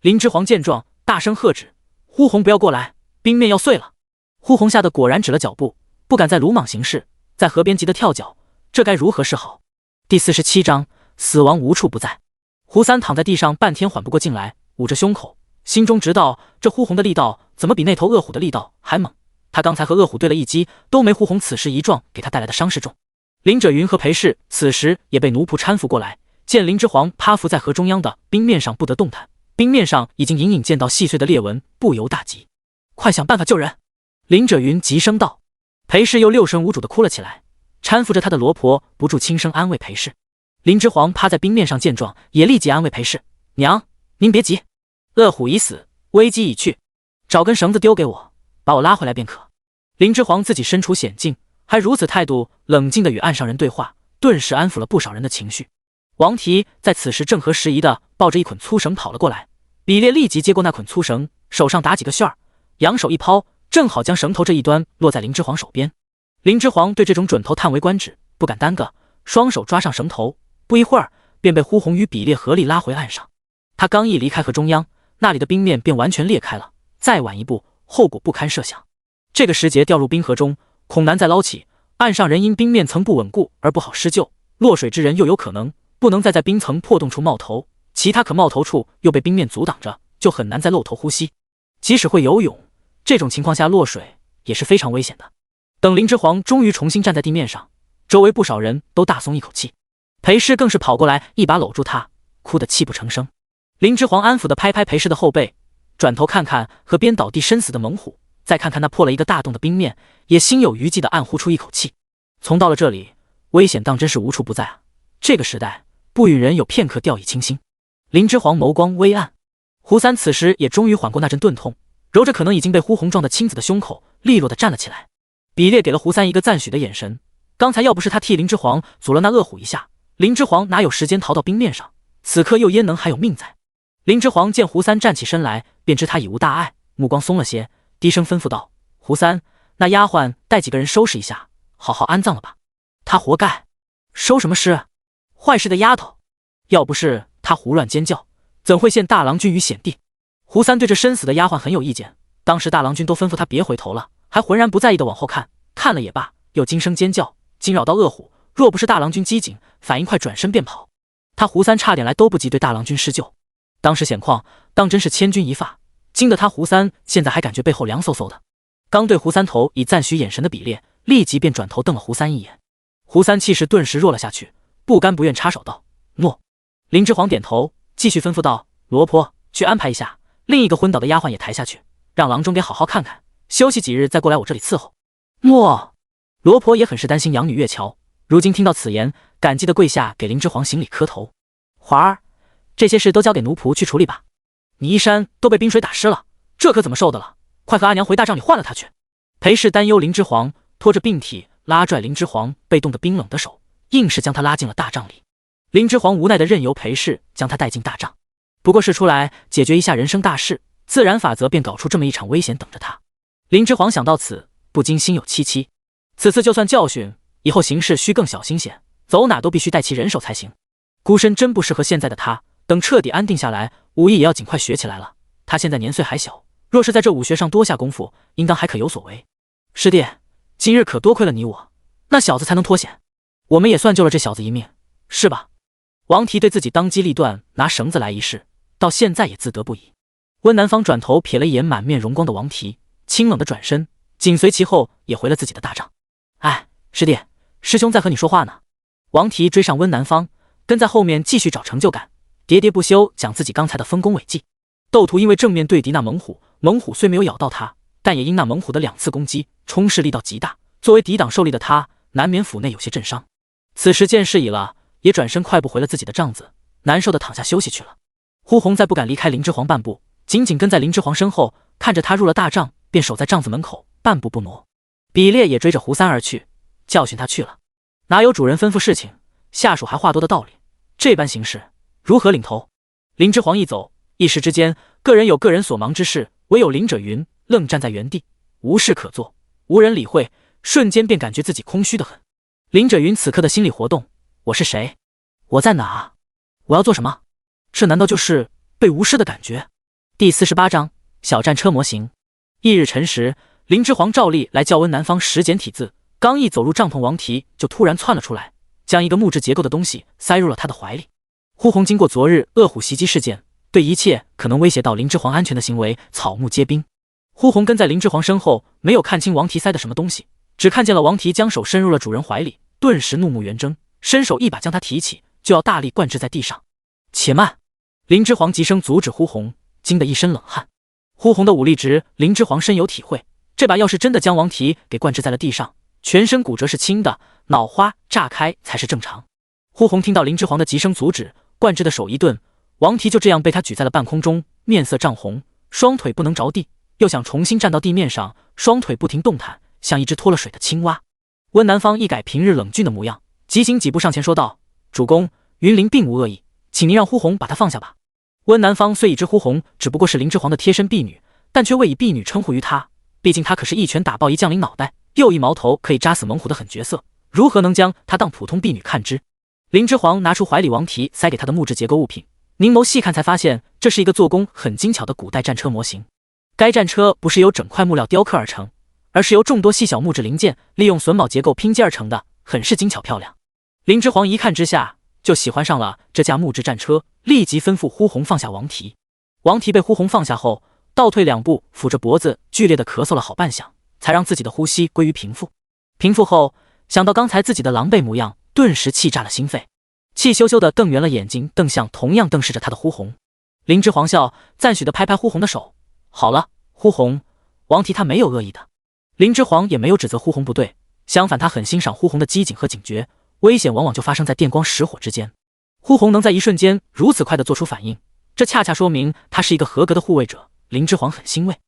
林之皇见状大声喝止：呼红不要过来，冰面要碎了。呼红吓得果然止了脚步，不敢再鲁莽行事，在河边急得跳脚，这该如何是好？第47章死亡无处不在。胡三躺在地上半天缓不过劲来，捂着胸口，心中直道这呼红的力道怎么比那头恶虎的力道还猛？他刚才和恶虎对了一击，都没呼红此时一撞给他带来的伤势重。林者云和裴氏此时也被奴仆搀扶过来，见林之皇趴伏在河中央的冰面上不得动弹，冰面上已经隐隐见到细碎的裂纹，不由大急：快想办法救人！林者云急声道。裴氏又六神无主地哭了起来，搀扶着他的罗婆不住轻声安慰裴氏。林之皇趴在冰面上见状，也立即安慰裴氏：娘，您别急，恶虎已死，危机已去，找根绳子丢给我，把我拉回来便可。林之皇自己身处险境，还如此态度冷静地与岸上人对话，顿时安抚了不少人的情绪。王提在此时正合时宜地抱着一捆粗绳跑了过来，比列立即接过那捆粗绳，手上打几个旋儿，扬手一抛，正好将绳头这一端落在林之皇手边。林之皇对这种准头叹为观止，不敢耽搁，双手抓上绳头，不一会儿便被呼红与比列合力拉回岸上。他刚一离开河中央，那里的冰面便完全裂开了，再晚一步，后果不堪设想。这个时节掉入冰河中，恐难再捞起，岸上人因冰面层不稳固而不好施救，落水之人又有可能不能再在冰层破洞处冒头，其他可冒头处又被冰面阻挡着，就很难再露头呼吸。即使会游泳，这种情况下落水也是非常危险的。等林之皇终于重新站在地面上，周围不少人都大松一口气，裴氏更是跑过来一把搂住他，哭得泣不成声。林之皇安抚地拍拍裴氏的后背，转头看看河边倒地身死的猛虎，再看看那破了一个大洞的冰面，也心有余悸地暗呼出一口气。从到了这里，危险当真是无处不在啊！这个时代，不允人有片刻掉以轻心。林之皇眸光微暗，胡三此时也终于缓过那阵钝痛，揉着可能已经被呼红撞的青子的胸口，利落地站了起来。比列给了胡三一个赞许的眼神，刚才要不是他替林之皇阻了那恶虎一下，林之皇哪有时间逃到冰面上？此刻又焉能还有命在？林之皇见胡三站起身来，便知他已无大碍，目光松了些，低声吩咐道：“胡三，那丫鬟带几个人收拾一下，好好安葬了吧。他活该，收什么尸？坏事的丫头！要不是他胡乱尖叫，怎会陷大郎君于险地？”胡三对这身死的丫鬟很有意见，当时大郎君都吩咐他别回头了，还浑然不在意的往后看，看了也罢，又惊声尖叫，惊扰到恶虎，若不是大郎君机警反应快，转身便跑，他胡三差点来都不及对大郎君施救。当时险况当真是千钧一发，惊得他胡三现在还感觉背后凉飕飕的。刚对胡三头以赞许眼神的比列，立即便转头瞪了胡三一眼。胡三气势顿时弱了下去，不甘不愿插手道：“诺。”林之皇点头，继续吩咐道：“罗婆，去安排一下，另一个昏倒的丫鬟也抬下去，让郎中给好好看看，休息几日再过来我这里伺候。”诺。罗婆也很是担心养女月桥，如今听到此言，感激的跪下给林之皇行礼磕头：“华儿，这些事都交给奴仆去处理吧。你衣衫都被冰水打湿了，这可怎么受的了？快和阿娘回大帐里换了他去。”裴氏担忧林之皇，拖着病体拉拽林之皇被冻得冰冷的手，硬是将他拉进了大帐里。林之皇无奈的任由裴氏将他带进大帐，不过是出来解决一下人生大事，自然法则便搞出这么一场危险等着他。林之皇想到此，不禁心有戚戚。此次就算教训，以后行事需更小心些，走哪都必须带齐人手才行。孤身真不适合现在的他，等彻底安定下来，武艺也要尽快学起来了。他现在年岁还小，若是在这武学上多下功夫，应当还可有所为。师弟，今日可多亏了你我，那小子才能脱险，我们也算救了这小子一命，是吧？王提对自己当机立断拿绳子来一事，到现在也自得不已。温南方转头瞥了一眼满面荣光的王提，清冷的转身，紧随其后也回了自己的大帐。哎，师弟，师兄在和你说话呢。王提追上温南方，跟在后面继续找成就感，喋喋不休讲自己刚才的丰功伟绩。斗图因为正面对敌那猛虎，猛虎虽没有咬到他，但也因那猛虎的2次攻击冲势力道极大，作为抵挡受力的他，难免腹内有些震伤。此时见势已了，也转身快步回了自己的帐子，难受的躺下休息去了。呼红再不敢离开林之皇半步，紧紧跟在林之皇身后，看着他入了大帐，便守在帐子门口，半步不挪。比列也追着胡三而去，教训他去了。哪有主人吩咐事情，下属还话多的道理？这般行事，如何领头？林之皇一走，一时之间，个人有个人所忙之事，唯有林者云愣站在原地，无事可做，无人理会，瞬间便感觉自己空虚的很。林者云此刻的心理活动：我是谁？我在哪？我要做什么？这难道就是被无视的感觉？第48章小战车模型。翌日辰时，林之皇照例来叫温南方识简体字，刚一走入帐篷，王提就突然窜了出来，将一个木质结构的东西塞入了他的怀里。呼红经过昨日恶虎袭击事件，对一切可能威胁到林之皇安全的行为草木皆兵。呼红跟在林之皇身后，没有看清王提塞的什么东西，只看见了王提将手伸入了主人怀里，顿时怒目圆睁，伸手一把将他提起，就要大力灌掷在地上。且慢！林之皇急声阻止呼红，惊得一身冷汗。呼红的武力值，林之皇深有体会。这把要是真的将王提给灌掷在了地上，全身骨折是轻的，脑花炸开才是正常。呼红听到林之皇的急声阻止，灌掷的手一顿，王提就这样被他举在了半空中，面色涨红，双腿不能着地，又想重新站到地面上，双腿不停动弹，像一只脱了水的青蛙。温南方一改平日冷峻的模样，急行几步上前说道：“主公，云林并无恶意，请您让呼红把他放下吧。”温南方虽已知呼红只不过是林之皇的贴身婢女，但却未以婢女称呼于他，毕竟他可是一拳打爆一将领脑袋，又一矛头可以扎死猛虎的狠角色，如何能将他当普通婢女看之？林之皇拿出怀里王提塞给他的木质结构物品，凝眸细看才发现这是一个做工很精巧的古代战车模型。该战车不是由整块木料雕刻而成，而是由众多细小木质零件利用榫卯结构拼接而成的，很是精巧漂亮。林之皇一看之下就喜欢上了这架木质战车，立即吩咐呼红放下王提。王提被呼红放下后，倒退2步，抚着脖子剧烈的咳嗽了好半晌，才让自己的呼吸归于平复。平复后，想到刚才自己的狼狈模样，顿时气炸了心肺，气羞羞的瞪圆了眼睛，瞪向同样瞪视着他的呼红。林之皇笑赞许的拍拍呼红的手：“好了，呼红，王提他没有恶意的。林之皇也没有指责呼红不对，相反他很欣赏呼红的机警和警觉，危险往往就发生在电光石火之间。呼红能在一瞬间如此快地做出反应，这恰恰说明他是一个合格的护卫者，林之皇很欣慰。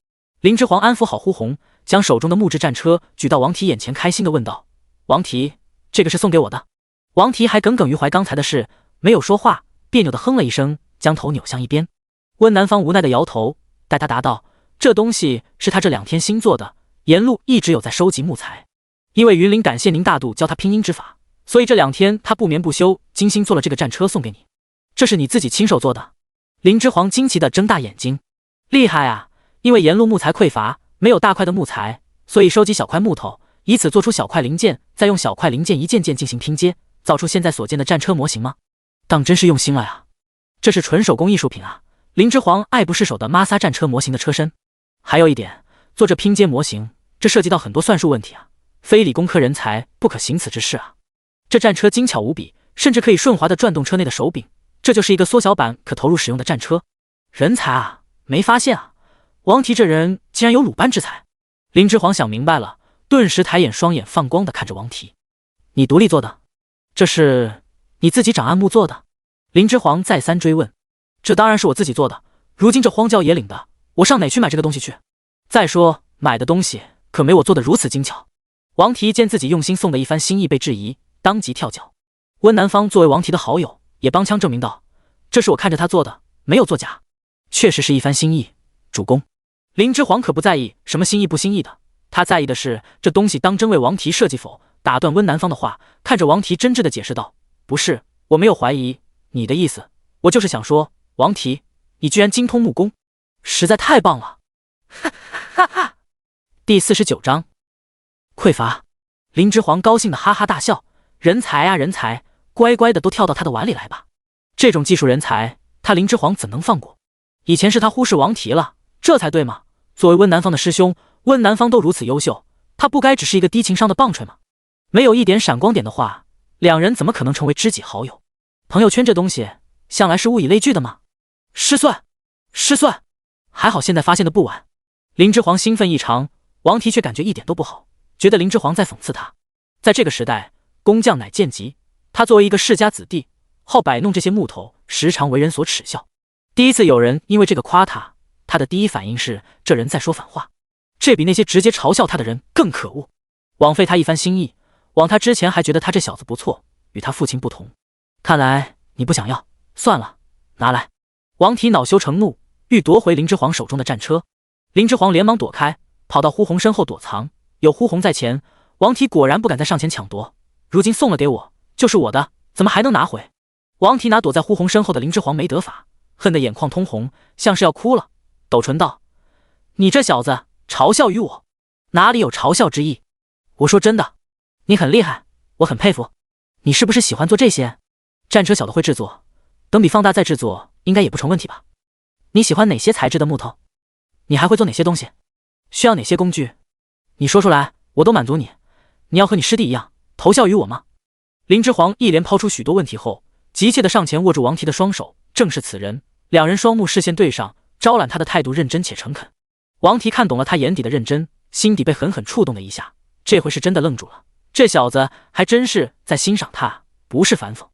林之皇安抚好呼红，将手中的木质战车举到王提眼前，开心地问道：王提，这个是送给我的。王提还耿耿于怀刚才的事，没有说话，别扭地哼了一声，将头扭向一边。温南方无奈地摇头，待他答道：这东西是他这2天新做的，沿路一直有在收集木材。因为云林感谢您大度教他拼音之法，所以这2天他不眠不休，精心做了这个战车送给你。这是你自己亲手做的？林之皇惊奇地睁大眼睛。厉害啊！因为沿路木材匮乏，没有大块的木材，所以收集小块木头，以此做出小块零件，再用小块零件一件件进行拼接，造出现在所见的战车模型吗？当真是用心了呀！这是纯手工艺术品啊！林之皇爱不释手的摩挲战车模型的车身。还有一点，做这拼接模型，这涉及到很多算术问题啊，非理工科人才不可行此之事啊！这战车精巧无比，甚至可以顺滑地转动车内的手柄，这就是一个缩小版可投入使用的战车。人才啊！没发现啊！王提这人竟然有鲁班之才。林之皇想明白了，顿时抬眼双眼放光地看着王提。你独立做的？这是你自己长按木做的？林之皇再三追问。这当然是我自己做的，如今这荒郊野岭的，我上哪去买这个东西去？再说买的东西可没我做的如此精巧。王提见自己用心送的一番心意被质疑，当即跳脚。温南方作为王提的好友，也帮腔证明道：这是我看着他做的，没有作假，确实是一番心意，主公。林之皇可不在意什么心意不心意的，他在意的是这东西当真为王提设计否。打断温南方的话，看着王提真挚地解释道：不是，我没有怀疑你的意思，我就是想说，王提，你居然精通木工，实在太棒了！哈哈哈！第49章匮乏。林之皇高兴的哈哈大笑，人才啊人才，乖乖的都跳到他的碗里来吧！这种技术人才，他林之皇怎能放过？以前是他忽视王提了，这才对嘛！作为温南方的师兄，温南方都如此优秀，他不该只是一个低情商的棒槌吗？没有一点闪光点的话，两人怎么可能成为知己好友？朋友圈这东西向来是物以类聚的嘛。失算，失算！还好现在发现的不晚。林之皇兴奋异常，王提却感觉一点都不好，觉得林之皇在讽刺他。在这个时代，工匠乃贱籍，他作为一个世家子弟，好摆弄这些木头，时常为人所耻笑。第一次有人因为这个夸他，他的第一反应是这人在说反话，这比那些直接嘲笑他的人更可恶。枉费他一番心意，枉他之前还觉得他这小子不错，与他父亲不同。看来你不想要，算了，拿来。王提恼羞成怒，欲夺回林之皇手中的战车。林之皇连忙躲开，跑到呼红身后躲藏。有呼红在前，王提果然不敢再上前抢夺。如今送了给我，就是我的，怎么还能拿回？王提拿躲在呼红身后的林之皇没得法，恨得眼眶通红，像是要哭了，抖唇道：你这小子嘲笑于我，哪里有嘲笑之意？我说真的，你很厉害，我很佩服。你是不是喜欢做这些？战车小的会制作，等比放大再制作，应该也不成问题吧？你喜欢哪些材质的木头？你还会做哪些东西？需要哪些工具？你说出来，我都满足你。你要和你师弟一样，投效于我吗？林之皇一连抛出许多问题后，急切地上前握住王提的双手，正是此人。两人双目视线对上，招揽他的态度认真且诚恳。王提看懂了他眼底的认真，心底被狠狠触动了一下，这回是真的愣住了。这小子还真是在欣赏他，不是反讽。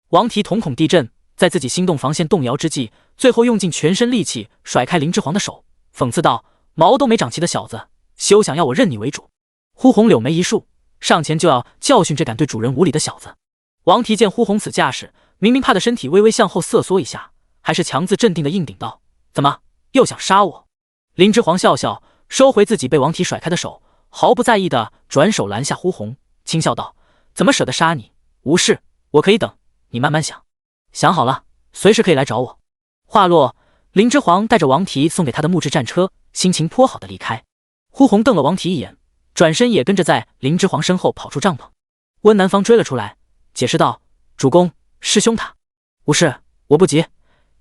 王提瞳孔地震，在自己心动防线动摇之际，最后用尽全身力气甩开林之皇的手，讽刺道：毛都没长齐的小子，休想要我认你为主！呼红柳眉一竖，上前就要教训这敢对主人无礼的小子。王提见呼红此架势，明明怕的身体微微向后瑟缩一下，还是强自镇定的硬顶道：怎么又想杀我？林之皇笑笑，收回自己被王提甩开的手，毫不在意的转手拦下呼红，轻笑道：怎么舍得杀你？无事，我可以等，你慢慢想。想好了，随时可以来找我。话落，林之皇带着王提送给他的木质战车，心情颇好的离开。呼红瞪了王提一眼，转身也跟着在林之皇身后跑出帐篷。温南方追了出来，解释道：主公，师兄他无事，我不急。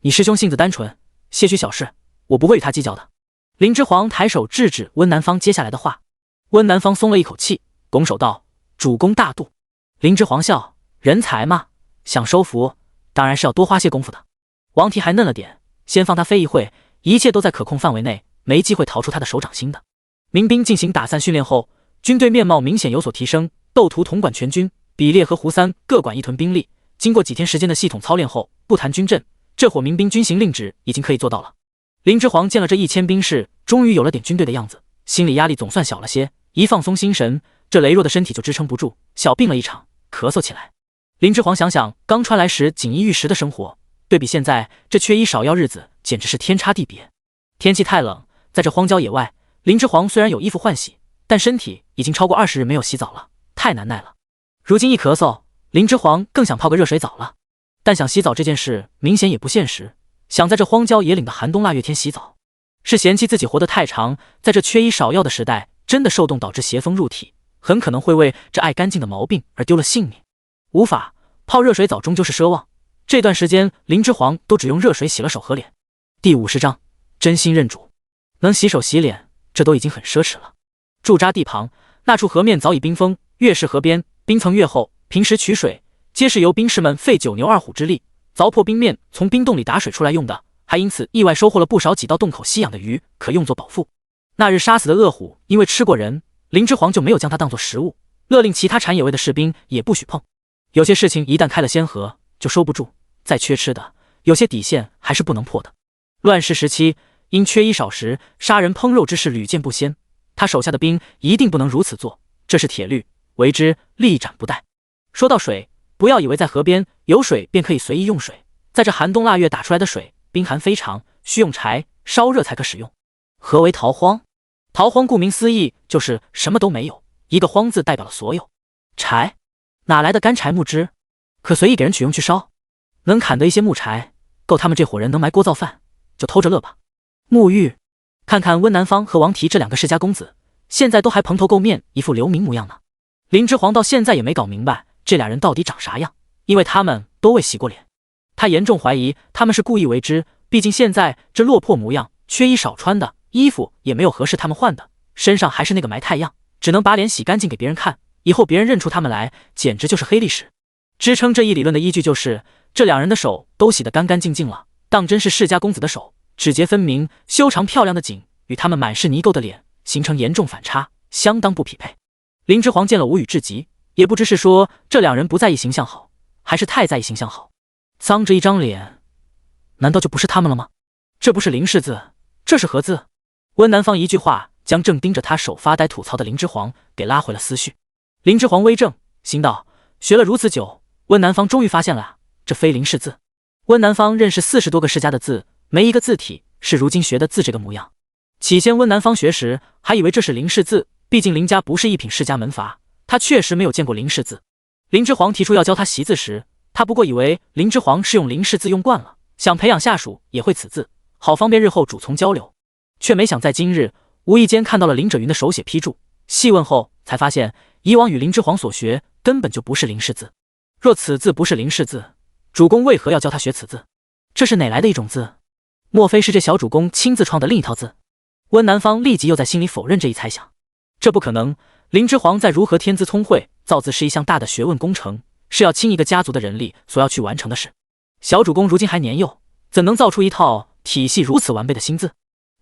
你师兄性子单纯，些许小事我不会与他计较的。林之皇抬手制止温南方接下来的话。温南方松了一口气，拱手道：主公大度。林之皇笑：人才嘛，想收服当然是要多花些功夫的。王提还嫩了点，先放他飞一会，一切都在可控范围内，没机会逃出他的手掌心的。民兵进行打散训练后，军队面貌明显有所提升。窦屠统管全军，比列和胡三各管一屯兵力。经过几天时间的系统操练后，不谈军阵，这伙民兵军行令旨已经可以做到了。林之煌见了这1000兵士，终于有了点军队的样子，心理压力总算小了些。一放松心神，这羸弱的身体就支撑不住，小病了一场，咳嗽起来。林之煌想想刚穿来时锦衣玉食的生活，对比现在这缺医少药日子，简直是天差地别。天气太冷，在这荒郊野外，林之煌虽然有衣服换洗，但身体已经超过20日没有洗澡了，太难耐了。如今一咳嗽，林之煌更想泡个热水澡了。但想洗澡这件事明显也不现实，想在这荒郊野岭的寒冬腊月天洗澡，是嫌弃自己活得太长，在这缺医少药的时代，真的受冻导致邪风入体，很可能会为这爱干净的毛病而丢了性命。无法泡热水澡终究是奢望，这段时间林之煌都只用热水洗了手和脸。第50章真心认主，能洗手洗脸，这都已经很奢侈了。驻扎地旁，那处河面早已冰封，越是河边，冰层越厚，平时取水皆是由兵士们费9牛2虎之力凿破冰面，从冰洞里打水出来用的，还因此意外收获了不少几道洞口吸氧的鱼，可用作饱腹。那日杀死的恶虎，因为吃过人，林之煌就没有将它当作食物，勒令其他产野味的士兵也不许碰。有些事情一旦开了先河，就收不住，再缺吃的，有些底线还是不能破的。乱世时期，因缺衣少食，杀人烹肉之事屡见不鲜，他手下的兵一定不能如此做，这是铁律，为之立斩不贷。说到水，不要以为在河边有水便可以随意用水，在这寒冬腊月打出来的水，冰寒非常，需用柴烧热才可使用。何为逃荒？逃荒顾名思义就是什么都没有，一个荒字代表了所有。柴哪来的干柴木枝？可随意给人取用去烧，能砍得一些木柴，够他们这伙人能埋锅造饭，就偷着乐吧。沐浴，看看温南方和王提这2个世家公子，现在都还蓬头垢面，一副流民模样呢。林之煌到现在也没搞明白这俩人到底长啥样，因为他们都未洗过脸。他严重怀疑他们是故意为之，毕竟现在这落魄模样，缺衣少穿的，衣服也没有合适他们换的，身上还是那个埋汰样，只能把脸洗干净给别人看，以后别人认出他们来，简直就是黑历史。支撑这一理论的依据就是，这2人的手都洗得干干净净了，当真是世家公子的手，指节分明，修长漂亮的颈，与他们满是泥垢的脸形成严重反差，相当不匹配。林之煌见了无语至极，也不知是说这2人不在意形象好，还是太在意形象好。脏着一张脸，难道就不是他们了吗？这不是林氏字，这是何字？温南方一句话将正盯着他手发呆吐槽的林之煌给拉回了思绪。林之煌微怔，心道：学了如此久，温南方终于发现了这非林氏字。温南方认识40多个世家的字，没一个字体是如今学的字这个模样。起先温南方学时还以为这是林氏字，毕竟林家不是一品世家门阀，他确实没有见过林氏字。林之煌提出要教他习字时，他不过以为林之煌是用林氏字用惯了，想培养下属也会此字，好方便日后主从交流，却没想在今日无意间看到了林者云的手写批注，细问后才发现以往与林之煌所学根本就不是林氏字。若此字不是林氏字，主公为何要教他学此字？这是哪来的一种字？莫非是这小主公亲自创的另一套字？温南方立即又在心里否认这一猜想，这不可能。林之煌在如何天资聪慧，造字是一项大的学问工程，是要倾一个家族的人力所要去完成的事。小主公如今还年幼，怎能造出一套体系如此完备的新字？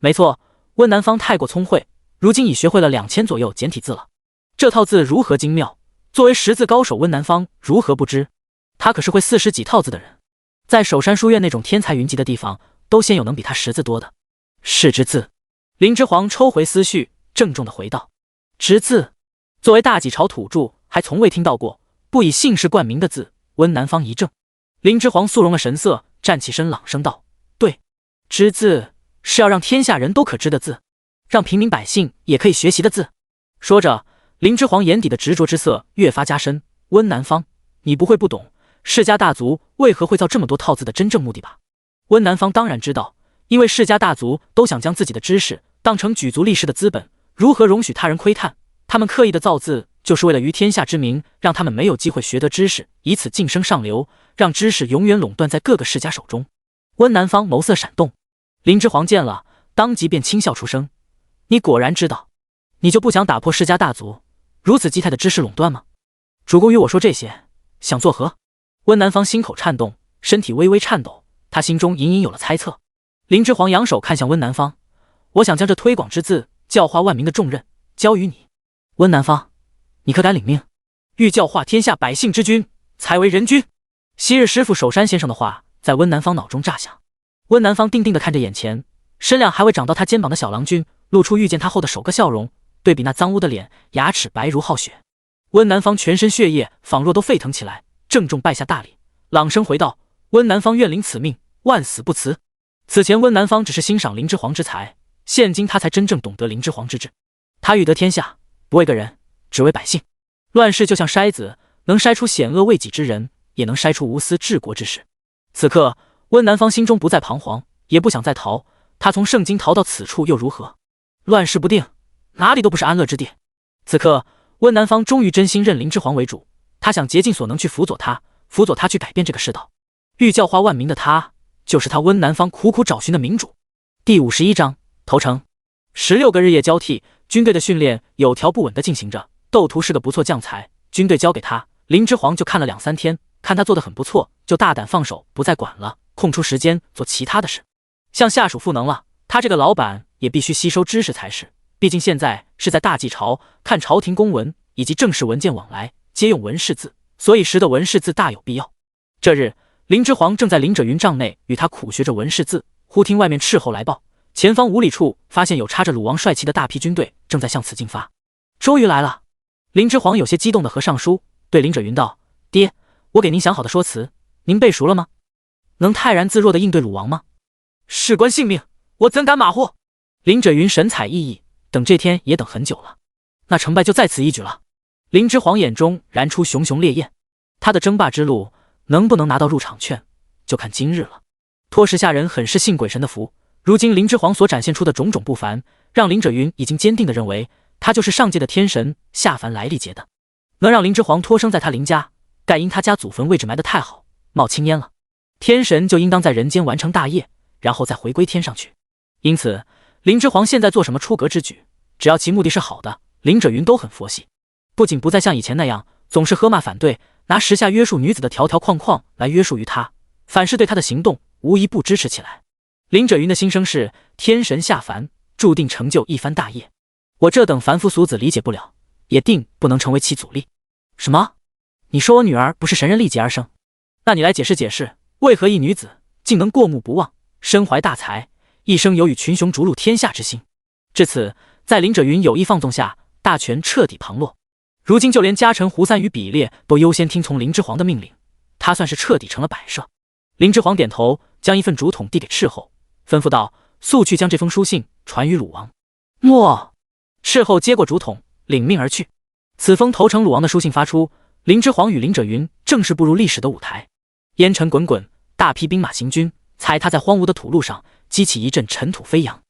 没错，温南方太过聪慧，如今已学会了2000左右简体字了。这套字如何精妙，作为识字高手温南方如何不知？他可是会40几套字的人，在首山书院那种天才云集的地方，都鲜有能比他识字多的。是之字。林之煌抽回思绪，郑重地回道：之字。作为大几朝土著，还从未听到过不以姓氏冠名的字。温南方一怔，林之煌肃容了神色，站起身朗声道：对，知字是要让天下人都可知的字，让平民百姓也可以学习的字。说着，林之煌眼底的执着之色越发加深。温南方，你不会不懂世家大族为何会造这么多套字的真正目的吧？温南方当然知道，因为世家大族都想将自己的知识当成举足立世的资本，如何容许他人窥探？他们刻意的造字，就是为了于天下之名，让他们没有机会学得知识，以此晋升上流，让知识永远垄断在各个世家手中。温南方眸色闪动，林之煌见了，当即便轻笑出声：你果然知道，你就不想打破世家大族如此基态的知识垄断吗？主公与我说这些，想作何？温南方心口颤动，身体微微颤抖，他心中隐隐有了猜测。林之煌扬手看向温南方：我想将这推广之字、教化万民的重任交于你，温南方，你可敢领命？欲教化天下百姓之君，才为人君。昔日师傅守山先生的话在温南方脑中炸响。温南方定定地看着眼前身量还未长到他肩膀的小郎君，露出遇见他后的首个笑容，对比那脏污的脸，牙齿白如皓雪。温南方全身血液仿若都沸腾起来，郑重拜下大礼，朗声回道：温南方愿领此命，万死不辞。此前温南方只是欣赏林之皇之才，现今他才真正懂得林之皇之志。他欲得天下，不为个人，只为百姓。乱世就像筛子，能筛出险恶为己之人，也能筛出无私治国之士。此刻温南方心中不再彷徨，也不想再逃。他从圣经逃到此处又如何？乱世不定，哪里都不是安乐之地。此刻温南方终于真心认林之皇为主，他想竭尽所能去辅佐他，辅佐他去改变这个世道。欲教化万民的他，就是他温南方苦苦找寻的明主。第51章投诚。16个日夜交替，军队的训练有条不紊地进行着。斗图是个不错将才，军队交给他，林之皇就看了2、3天，看他做得很不错，就大胆放手，不再管了，空出时间做其他的事。向下属赋能了，他这个老板也必须吸收知识才是，毕竟现在是在大祭朝，看朝廷公文以及正式文件往来，皆用文氏字，所以识得文氏字大有必要。这日，林之皇正在林者云帐内与他苦学着文氏字，忽听外面斥候来报，前方5里处发现有插着鲁王帅旗的大批军队正在向此进发。终于来了！林之皇有些激动地和尚书，对林者云道：爹，我给您想好的说辞，您背熟了吗？能泰然自若地应对鲁王吗？事关性命，我怎敢马虎？林者云神采奕奕，等这天也等很久了，那成败就在此一举了。林之皇眼中燃出熊熊烈焰，他的争霸之路能不能拿到入场券，就看今日了。托石下人很是信鬼神的福，如今林之皇所展现出的种种不凡，让林者云已经坚定地认为他就是上界的天神下凡来历劫的。能让林之皇托生在他林家，盖因他家祖坟位置埋得太好，冒青烟了。天神就应当在人间完成大业，然后再回归天上去。因此林之皇现在做什么出格之举，只要其目的是好的，林者云都很佛系，不仅不再像以前那样总是喝骂反对，拿时下约束女子的条条框框来约束于他，反是对他的行动无一不支持起来。林者云的心声是：天神下凡，注定成就一番大业，我这等凡夫俗子理解不了，也定不能成为其阻力。什么？你说我女儿不是神人力劫而生？那你来解释解释，为何一女子竟能过目不忘，身怀大才，一生有与群雄逐鹿天下之心？至此，在林者云有意放纵下，大权彻底旁落。如今就连家臣胡三与比列都优先听从林之皇的命令，他算是彻底成了摆设。林之皇点头，将一份竹筒递给斥候，吩咐道：速去将这封书信传于鲁王。诺。斥候接过竹筒，领命而去。此封投诚鲁王的书信发出，林之皇与林者云正式步入历史的舞台。烟尘滚滚，大批兵马行军，踩踏在荒芜的土路上，激起一阵尘土飞扬。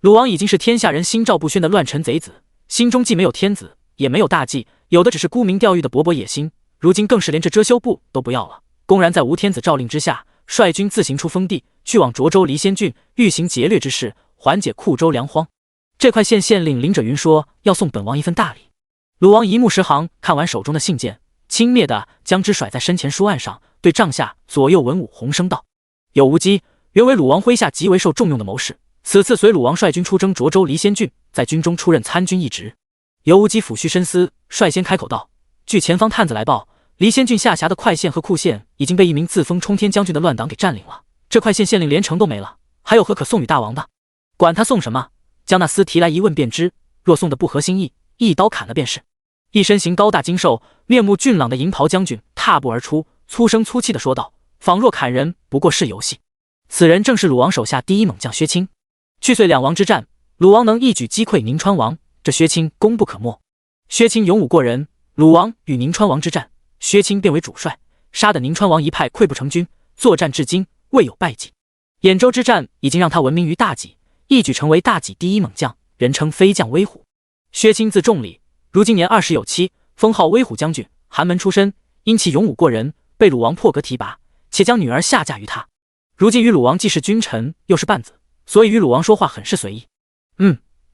鲁王已经是天下人心照不宣的乱臣贼子，心中既没有天子，也没有大计，有的只是沽名钓誉的勃勃野心。如今更是连这遮羞布都不要了，公然在吴天子诏令之下，率军自行出封地，去往涿州离仙郡，欲行劫掠之事，缓解库州粮荒。这块县令林者云说要送本王一份大礼。鲁王一目十行，看完手中的信件，轻蔑地将之甩在身前书案上，对帐下左右文武洪声道：有无忌，原为鲁王麾下极为受重用的谋士，此次随鲁王率军出征涿州离仙郡，在军中出任参军一职。尤无忌抚须深思，率先开口道：据前方探子来报，离仙郡下辖的快县和库县已经被一名自封冲天将军的乱党给占领了，这快县县令连城都没了，还有何可送与大王的？管他送什么，将那厮提来一问便知，若送的不合心意，一刀砍了便是。一身形高大精瘦、面目俊朗的银袍将军踏步而出，粗声粗气地说道：仿若砍人不过是游戏。此人正是鲁王手下第一猛将薛清。去岁两王之战，鲁王能一举击溃宁川王，这薛清功不可没。薛清勇武过人，鲁王与宁川王之战，薛清便为主帅，杀得宁川王一派溃不成军，作战至今未有败绩。兖州之战已经让他闻名于大济，一举成为大济第一猛将，人称飞将威虎。薛清字仲礼，如今年20有7，封号威虎将军，寒门出身，因其勇武过人，被鲁王破格提拔，且将女儿下嫁于他。如今与鲁王既是君臣，又是半子，所以与鲁王说话很是随意。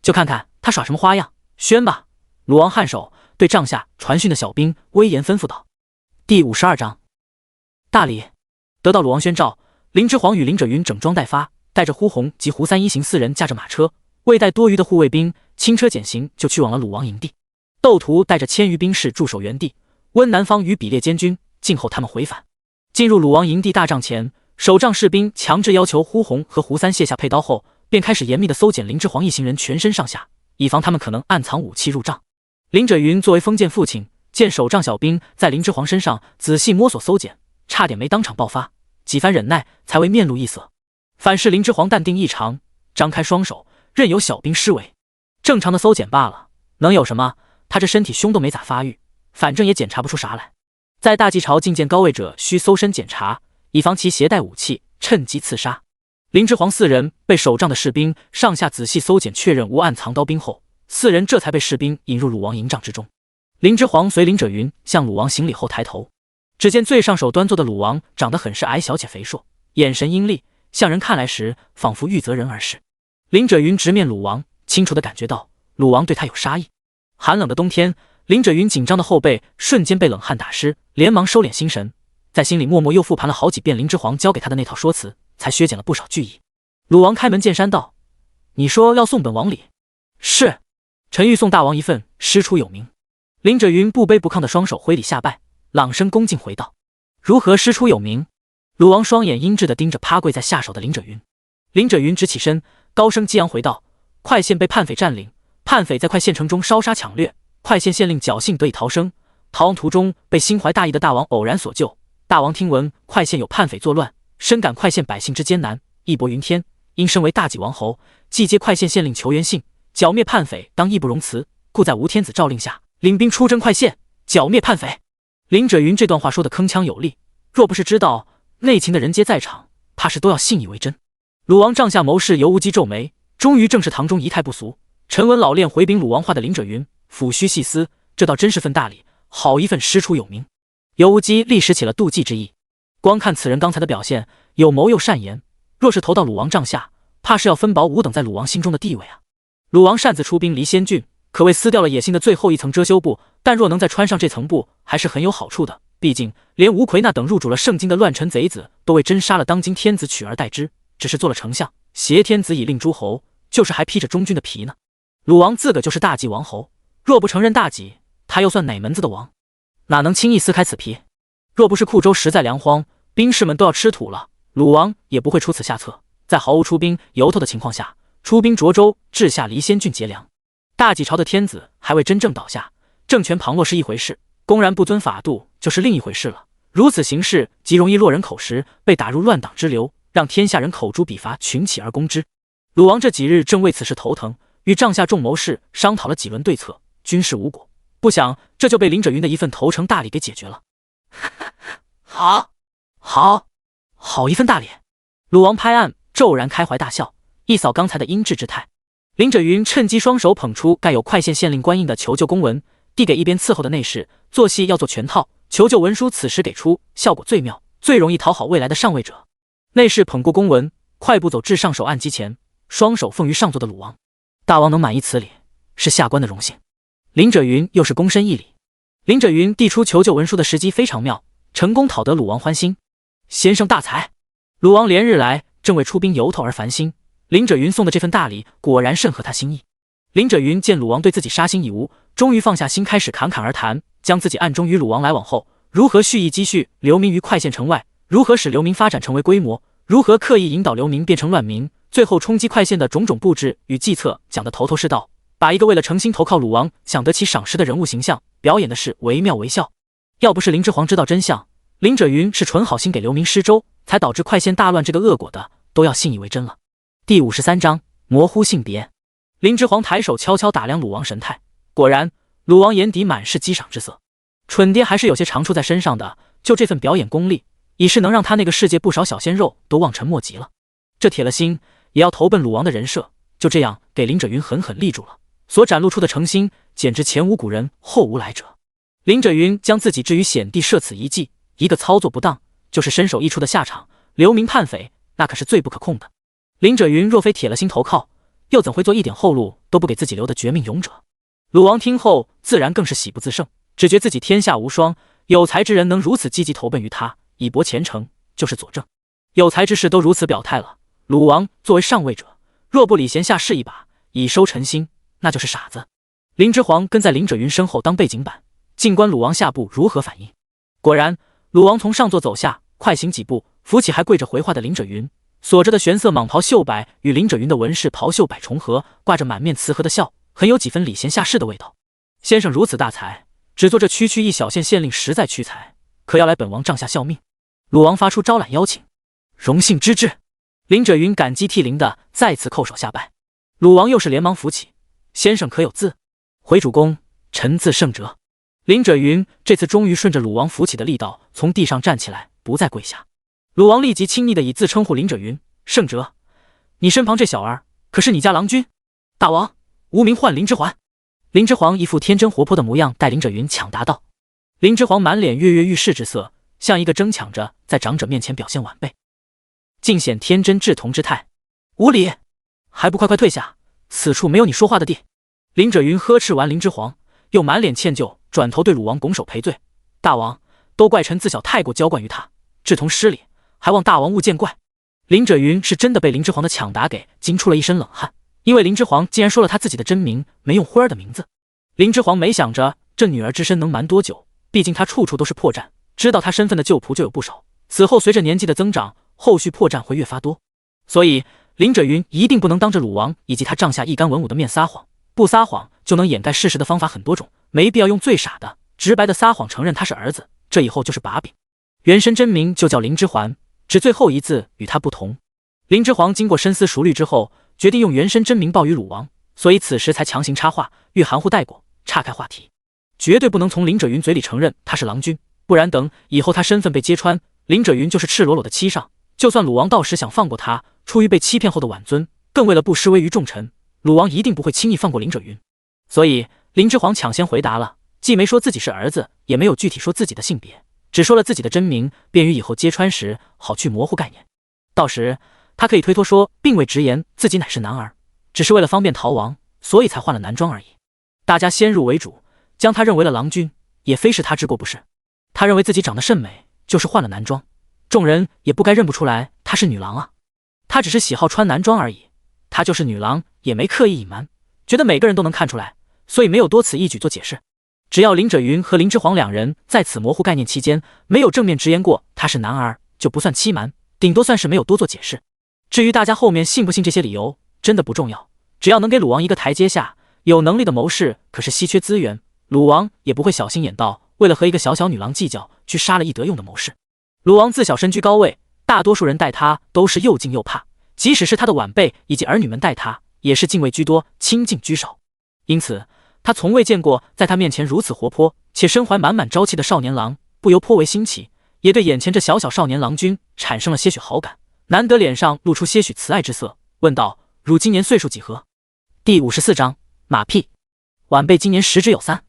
就看看他耍什么花样，宣吧。鲁王颔首，对帐下传讯的小兵威严吩咐道。第52章大礼。得到鲁王宣召，林之皇与林者云整装待发，带着呼洪及胡三一行4人驾着马车，未待多余的护卫兵，轻车简行就去往了鲁王营地。窦屠带着1000余兵士驻守原地，温南方与比列监军静候他们回返。进入鲁王营地大帐前，守帐士兵强制要求呼洪和胡三卸下佩刀后，便开始严密地搜检林之煌一行人全身上下，以防他们可能暗藏武器入帐。林者云作为封建父亲，见守帐小兵在林之煌身上仔细摸索搜检，差点没当场爆发，几番忍耐才为面露异色。反视林之煌淡定异常，张开双手任由小兵施为。正常的搜检罢了，能有什么？他这身体胸都没咋发育，反正也检查不出啥来。在大祭朝觐见高位者需搜身检查，以防其携带武器趁机刺杀。林之煌4人被守帐的士兵上下仔细搜检确认无暗藏刀兵后，4人这才被士兵引入鲁王营帐之中。林之煌随林者云向鲁王行礼后抬头，只见最上手端坐的鲁王长得很是矮小且肥硕，眼神阴厉，向人看来时仿佛欲择人而噬。林者云直面鲁王，清楚地感觉到鲁王对他有杀意。寒冷的冬天，林者云紧张的后背瞬间被冷汗打湿，连忙收敛心神，在心里默默又复盘了好几遍林之煌教给他的那套说辞，才削减了不少惧意。鲁王开门见山道：“你说要送本王礼？”“是，臣欲送大王一份师出有名。”林者云不卑不亢的双手挥礼下拜，朗声恭敬回道：“如何师出有名？”鲁王双眼阴鸷地盯着趴跪在下手的林者云。林者云直起身，高声激昂回道：“快县被叛匪占领，叛匪在快县城中烧杀抢掠，快县县令侥幸得以逃生，逃亡途中被心怀大义的大王偶然所救。大王听闻快县有叛匪作乱，深感快县百姓之艰难，义薄云天，因身为大济王侯，既接快县县令求援信，剿灭叛匪当义不容辞，故在吴天子诏令下，领兵出征快县，剿灭叛匪。”林者云这段话说得铿锵有力，若不是知道内情的人皆在场，怕是都要信以为真。鲁王帐下谋士尤无忌皱眉，终于正是堂中仪态不俗，沉稳老练回禀鲁王话的林者云，抚须细思，这倒真是份大礼，好一份师出有名。尤无忌立时起了妒忌之意，光看此人刚才的表现，有谋又善言，若是投到鲁王帐下，怕是要分薄吾等在鲁王心中的地位啊。鲁王擅自出兵离仙郡，可谓撕掉了野心的最后一层遮羞布，但若能再穿上这层布，还是很有好处的。毕竟连吴奎那等入主了圣经的乱臣贼子，都为真杀了当今天子取而代之，只是做了丞相，挟天子以令诸侯，就是还披着中军的皮呢。鲁王自个就是大济王侯，若不承认大济，他又算哪门子的王？哪能轻易撕开此皮？若不是库州实在粮荒，兵士们都要吃土了，鲁王也不会出此下策，在毫无出兵由头的情况下，出兵涿州治下离仙郡劫粮。大济朝的天子还未真正倒下，政权旁落是一回事，公然不遵法度就是另一回事了。如此行事，极容易落人口实，被打入乱党之流，让天下人口诛笔伐，群起而攻之。鲁王这几日正为此事头疼，与帐下众谋士商讨了几轮对策，均是无果。不想这就被林者云的一份投诚大礼给解决了。好一份大礼！鲁王拍案，骤然开怀大笑，一扫刚才的阴鸷之态。林者云趁机双手捧出盖有快县县令官印的求救公文，递给一边伺候的内侍，做戏要做全套，求救文书此时给出，效果最妙，最容易讨好未来的上位者。内侍捧过公文，快步走至上首案几前，双手奉于上座的鲁王。大王能满意此礼，是下官的荣幸。林者云又是躬身一礼。林者云递出求救文书的时机非常妙，成功讨得鲁王欢心。先生大才！鲁王连日来正为出兵由头而烦心，林者云送的这份大礼果然甚合他心意。林者云见鲁王对自己杀心已无，终于放下心，开始侃侃而谈，将自己暗中与鲁王来往后，如何蓄意积蓄流民于快县城外，如何使流民发展成为规模，如何刻意引导流民变成乱民，最后冲击快县的种种布置与计策讲得头头是道，把一个为了诚心投靠鲁王想得其赏识的人物形象表演的是惟妙惟肖。要不是林之煌知道真相，林者云是纯好心给流民施粥，才导致快县大乱这个恶果的，都要信以为真了。第53章模糊性别。林之煌抬手悄悄打量鲁王神态，果然鲁王眼底满是激赏之色。蠢爹还是有些长处在身上的，就这份表演功力，已是能让他那个世界不少小鲜肉都望尘莫及了。这铁了心也要投奔鲁王的人设，就这样给林者云狠狠立住了，所展露出的诚心简直前无古人后无来者。林者云将自己置于险地设此一计，一个操作不当就是身首异处的下场，流民叛匪那可是最不可控的。林者云若非铁了心投靠，又怎会做一点后路都不给自己留的绝命勇者？鲁王听后自然更是喜不自胜，只觉自己天下无双，有才之人能如此积极投奔于他，以博前程，就是佐证。有才之士都如此表态了，鲁王作为上位者，若不礼贤下士一把，已收尘心，那就是傻子。林之皇跟在林赭云身后当背景板，静观鲁王下步如何反应。果然，鲁王从上座走下，快行几步，扶起还跪着回话的林赭云，锁着的玄色蟒袍袖摆与林赭云的纹饰袍袖摆重合，挂着满面慈和的笑，很有几分礼贤下士的味道。先生如此大才，只做这区区一小县县令，实在屈才，可要来本王帐下效命？鲁王发出招揽邀请，荣幸之至。林赭云感激涕零的再次叩首下拜。鲁王又是连忙扶起，先生可有字？回主公，臣字圣哲。林赭云这次终于顺着鲁王扶起的力道从地上站起来，不再跪下。鲁王立即亲昵的以字称呼林赭云，圣哲，你身旁这小儿可是你家郎君？大王，无名唤林之环。林之皇一副天真活泼的模样，带林赭云抢答道。林之皇满脸跃跃欲试之色，像一个争抢着在长者面前表现晚辈，尽显天真稚童之态。无礼，还不快快退下，此处没有你说话的地。林赭云呵斥完林之皇，又满脸歉疚，转头对鲁王拱手赔罪。大王，都怪臣自小太过娇惯于他，稚童失礼，还望大王勿见怪。林赭云是真的被林之皇的抢答给惊出了一身冷汗，因为林之皇竟然说了他自己的真名，没用辉儿的名字。林之皇没想着这女儿之身能瞒多久，毕竟他处处都是破绽，知道他身份的旧仆就有不少，此后随着年纪的增长，后续破绽会越发多，所以林赭云一定不能当着鲁王以及他帐下一干文武的面撒谎，不撒谎就能掩盖事实的方法很多种，没必要用最傻的直白的撒谎承认他是儿子，这以后就是把柄。原身真名就叫林之环，只最后一字与他不同。林之皇经过深思熟虑之后，决定用原身真名报与鲁王，所以此时才强行插话，欲含糊带过，岔开话题。绝对不能从林赭云嘴里承认他是郎君，不然等以后他身份被揭穿，林赭云就是赤裸裸的欺上。就算鲁王到时想放过他，出于被欺骗后的挽尊，更为了不失威于众臣，鲁王一定不会轻易放过林赭云。所以林之皇抢先回答了，既没说自己是儿子，也没有具体说自己的性别，只说了自己的真名，便于以后揭穿时好去模糊概念。到时他可以推脱说并未直言自己乃是男儿，只是为了方便逃亡，所以才换了男装而已。大家先入为主，将他认为了郎君，也非是他之过不是。他认为自己长得甚美，就是换了男装，众人也不该认不出来他是女郎啊。他只是喜好穿男装而已，他就是女郎也没刻意隐瞒，觉得每个人都能看出来，所以没有多此一举做解释。只要林赭云和林之皇两人在此模糊概念期间没有正面直言过他是男儿，就不算欺瞒，顶多算是没有多做解释。至于大家后面信不信这些理由，真的不重要，只要能给鲁王一个台阶下，有能力的谋士可是稀缺资源，鲁王也不会小心眼到为了和一个小小女郎计较，去杀了易得用的谋士。鲁王自小身居高位，大多数人待他都是又敬又怕，即使是他的晚辈以及儿女们待他，也是敬畏居多，亲近居少。因此他从未见过在他面前如此活泼且身怀满满朝气的少年郎，不由颇为新奇，也对眼前这小小少年郎君产生了些许好感，难得脸上露出些许慈爱之色，问道：汝今年岁数几何？第54章马屁。晚辈今年10之有3，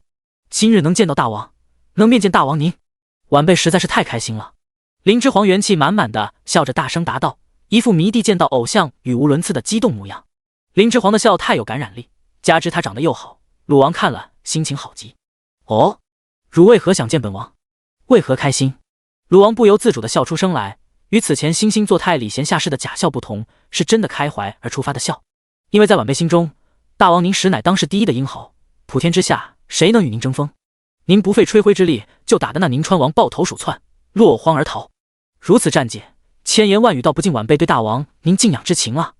今日能见到大王，能面见大王您，晚辈实在是太开心了。林之皇元气满满的笑着大声答道，一副迷弟见到偶像语无伦次的激动模样。林之皇的笑太有感染力，加之他长得又好，鲁王看了心情好极。哦，汝为何想见本王？为何开心？鲁王不由自主的笑出声来，与此前惺惺作态礼贤下士的假笑不同，是真的开怀而出发的笑。因为在晚辈心中，大王您实乃当世第一的英豪，普天之下谁能与您争锋？您不费吹灰之力就打得那宁川王抱头鼠窜，落荒而逃，如此战绩，千言万语道不尽晚辈对大王您敬仰之情啊！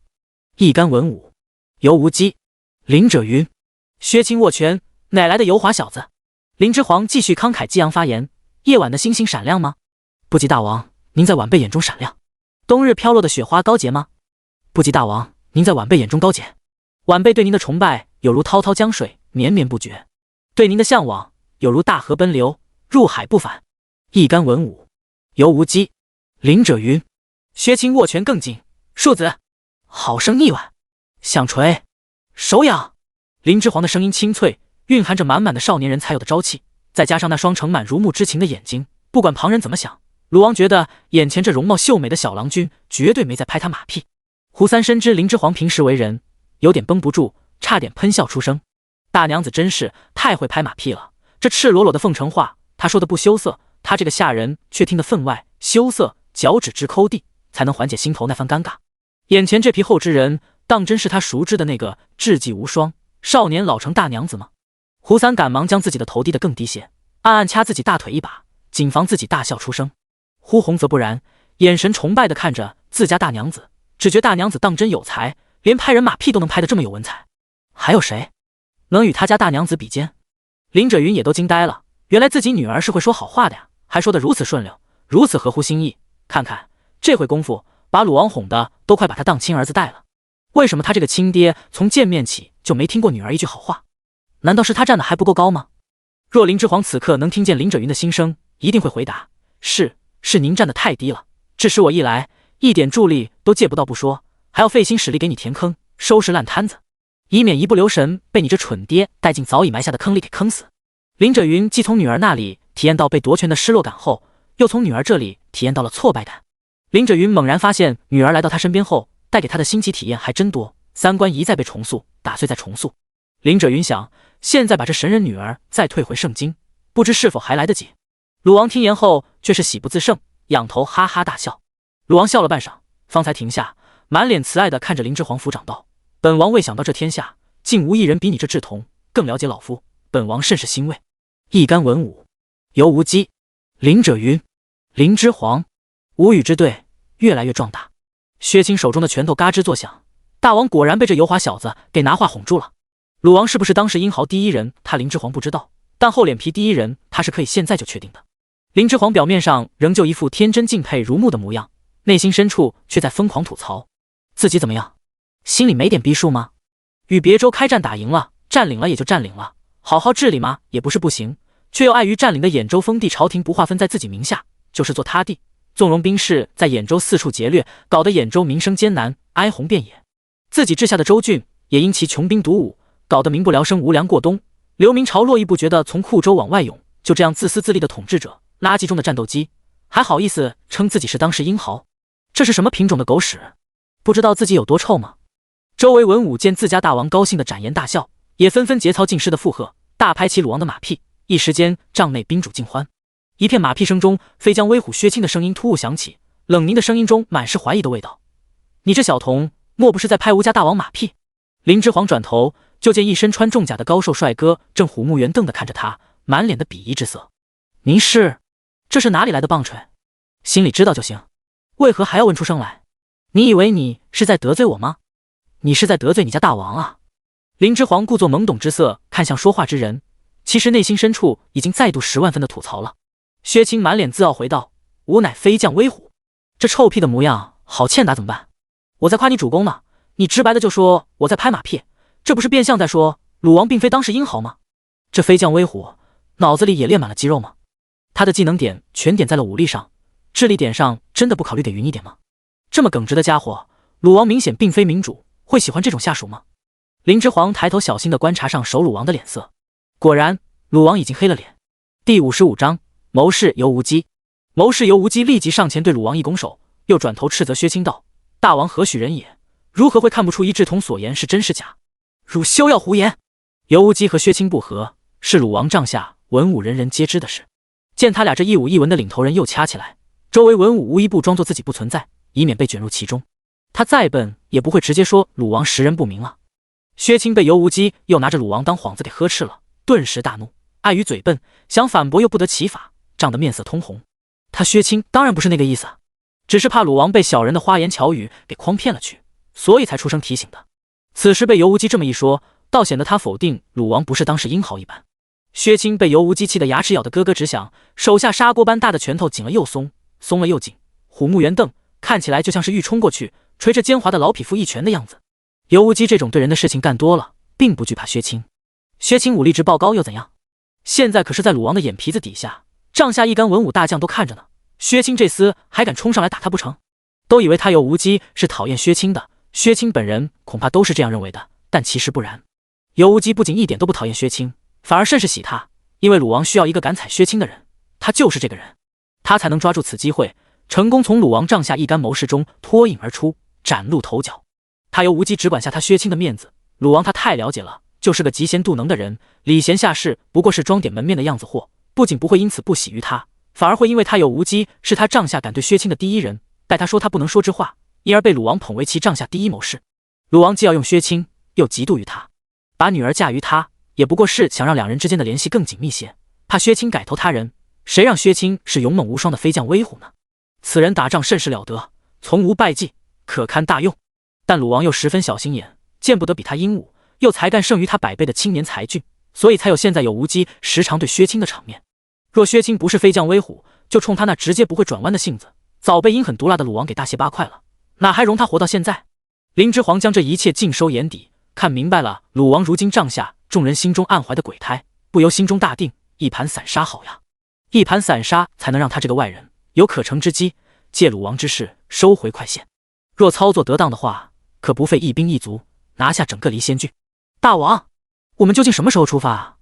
一干文武，尤无忌、林赭云、薛清握拳，哪来的油滑小子？林之皇继续慷慨激昂发言：夜晚的星星闪亮吗？不及大王您在晚辈眼中闪亮。冬日飘落的雪花高洁吗？不及大王您在晚辈眼中高洁。晚辈对您的崇拜有如滔滔江水，绵绵不绝，对您的向往有如大河奔流，入海不返。一干文武，尤无忌、林赭云、薛清握拳更紧，庶子好生腻歪，响锤手痒。林之皇的声音清脆，蕴含着满满的少年人才有的朝气，再加上那双盛满如沐之情的眼睛，不管旁人怎么想，鲁王觉得眼前这容貌秀美的小郎君绝对没在拍他马屁。胡三深知林之皇平时为人有点绷不住，差点喷笑出声。大娘子真是太会拍马屁了，这赤裸裸的奉承话，他说的不羞涩，他这个下人却听得分外羞涩，脚趾直抠地，才能缓解心头那番尴尬。眼前这匹后之人当真是他熟知的那个智计无双、少年老成大娘子吗？胡三赶忙将自己的头低得更低些，暗暗掐自己大腿一把，谨防自己大笑出声。呼红则不然，眼神崇拜地看着自家大娘子，只觉大娘子当真有才，连拍人马屁都能拍得这么有文采。还有谁能与他家大娘子比肩？林者云也都惊呆了，原来自己女儿是会说好话的呀，还说得如此顺溜，如此合乎心意。看看这会功夫，把鲁王哄的都快把他当亲儿子带了。为什么他这个亲爹从见面起就没听过女儿一句好话？难道是他站得还不够高吗？若林之皇此刻能听见林者云的心声，一定会回答：是您站得太低了，致使我一来一点助力都借不到不说，还要费心使力给你填坑，收拾烂摊子，以免一不留神被你这蠢爹带进早已埋下的坑里给坑死。林者云既从女儿那里体验到被夺权的失落感后，又从女儿这里体验到了挫败感。林者云猛然发现女儿来到他身边后带给他的新奇体验还真多，三观一再被重塑，打碎再重塑。林者云想，现在把这神人女儿再退回圣经，不知是否还来得及。鲁王听言后却是喜不自胜，仰头哈哈大笑。鲁王笑了半晌，方才停下，满脸慈爱地看着林之皇府长道：本王未想到这天下竟无一人比你这志同更了解老夫，本王甚是欣慰。一干文武，尤无忌、林者云、林之皇，吴语之队越来越壮大。薛青手中的拳头嘎吱作响，大王果然被这油滑小子给拿话哄住了。鲁王是不是当时英豪第一人，他林之皇不知道，但厚脸皮第一人他是可以现在就确定的。林之皇表面上仍旧一副天真敬佩如沐的模样，内心深处却在疯狂吐槽自己怎么样，心里没点逼数吗？与别州开战打赢了，占领了也就占领了，好好治理吗也不是不行，却又碍于占领的兖州封地朝廷不划分在自己名下，就是做他地，纵容兵士在兖州四处劫掠，搞得兖州民生艰难，哀鸿遍野。自己治下的州郡也因其穷兵黩武，搞得民不聊生，无粮过冬，流民潮络绎不绝的从库州往外涌。就这样自私自利的统治者，垃圾中的战斗机，还好意思称自己是当世英豪？这是什么品种的狗屎？不知道自己有多臭吗？周围文武见自家大王高兴的展颜大笑，也纷纷节操尽失的附和，大拍起鲁王的马屁。一时间帐内宾主尽欢，一片马屁声中，飞将威虎薛青的声音突兀响起，冷凝的声音中满是怀疑的味道。你这小童莫不是在拍吴家大王马屁？林之皇转头就见一身穿重甲的高瘦帅哥正虎目圆瞪地看着他，满脸的鄙夷之色。您这是哪里来的棒槌？心里知道就行，为何还要问出声来？你以为你是在得罪我吗？你是在得罪你家大王啊！林之皇故作懵懂之色看向说话之人，其实内心深处已经再度10万分的吐槽了。薛青满脸自傲回道：吾乃飞将威虎。这臭屁的模样好欠打怎么办？我在夸你主公呢，你直白的就说我在拍马屁，这不是变相在说鲁王并非当世英豪吗？这飞将威虎脑子里也练满了肌肉吗？他的技能点全点在了武力上，智力点上真的不考虑得匀一点吗？这么耿直的家伙，鲁王明显并非明主，会喜欢这种下属吗？林之皇抬头小心地观察上手鲁王的脸色，果然鲁王已经黑了脸。第55章谋士尤无忌。谋士尤无忌立即上前对鲁王一拱手，又转头斥责薛青道：大王何许人也？如何会看不出一志同所言是真是假？汝休要胡言！尤无忌和薛青不和，是鲁王帐下文武人人皆知的事。见他俩这一武一文的领头人又掐起来，周围文武无一不装作自己不存在，以免被卷入其中。他再笨也不会直接说鲁王识人不明啊。薛青被尤无忌又拿着鲁王当幌子给呵斥了，顿时大怒，碍于嘴笨，想反驳又不得其法，涨得面色通红。他薛青当然不是那个意思，只是怕鲁王被小人的花言巧语给诓骗了去，所以才出声提醒的。此时被尤无忌这么一说，倒显得他否定鲁王不是当时英豪一般。薛青被尤无忌气得牙齿咬得咯咯直响，手下砂锅般大的拳头紧了又松，松了又紧，虎目圆瞪，看起来就像是欲冲过去捶着奸猾的老匹夫一拳的样子。尤无忌这种对人的事情干多了，并不惧怕薛青。薛青武力值爆高又怎样？现在可是在鲁王的眼皮子底下，帐下一干文武大将都看着呢，薛青这厮还敢冲上来打他不成？都以为他尤无忌是讨厌薛青的，薛青本人恐怕都是这样认为的，但其实不然。尤无忌不仅一点都不讨厌薛青，反而甚是喜他，因为鲁王需要一个敢踩薛青的人，他就是这个人，他才能抓住此机会，成功从鲁王帐下一干谋士中脱颖而出，崭露头角。他尤无忌只管下他薛青的面子，鲁王他太了解了，就是个嫉贤妒能的人，礼贤下士不过是装点门面的样子货，不仅不会因此不喜于他，反而会因为他尤无忌是他帐下敢对薛青的第一人，待他说他不能说之话，因而被鲁王捧为其帐下第一谋士。鲁王既要用薛青，又嫉妒于他，把女儿嫁于他，也不过是想让两人之间的联系更紧密些，怕薛青改投他人。谁让薛青是勇猛无双的飞将威虎呢？此人打仗甚是了得，从无败绩，可堪大用。但鲁王又十分小心眼，见不得比他英武，又才干胜于他100倍的青年才俊，所以才有现在有无忌时常对薛青的场面。若薛青不是飞将威虎，就冲他那直接不会转弯的性子，早被阴狠毒辣的鲁王给大卸8块了，哪还容他活到现在？林之皇将这一切尽收眼底，看明白了鲁王如今帐下众人心中暗怀的鬼胎，不由心中大定，一盘散沙好呀，一盘散沙才能让他这个外人有可乘之机，借鲁王之势收回快县。若操作得当的话，可不费一兵一卒拿下整个离仙郡。大王，我们究竟什么时候出发啊？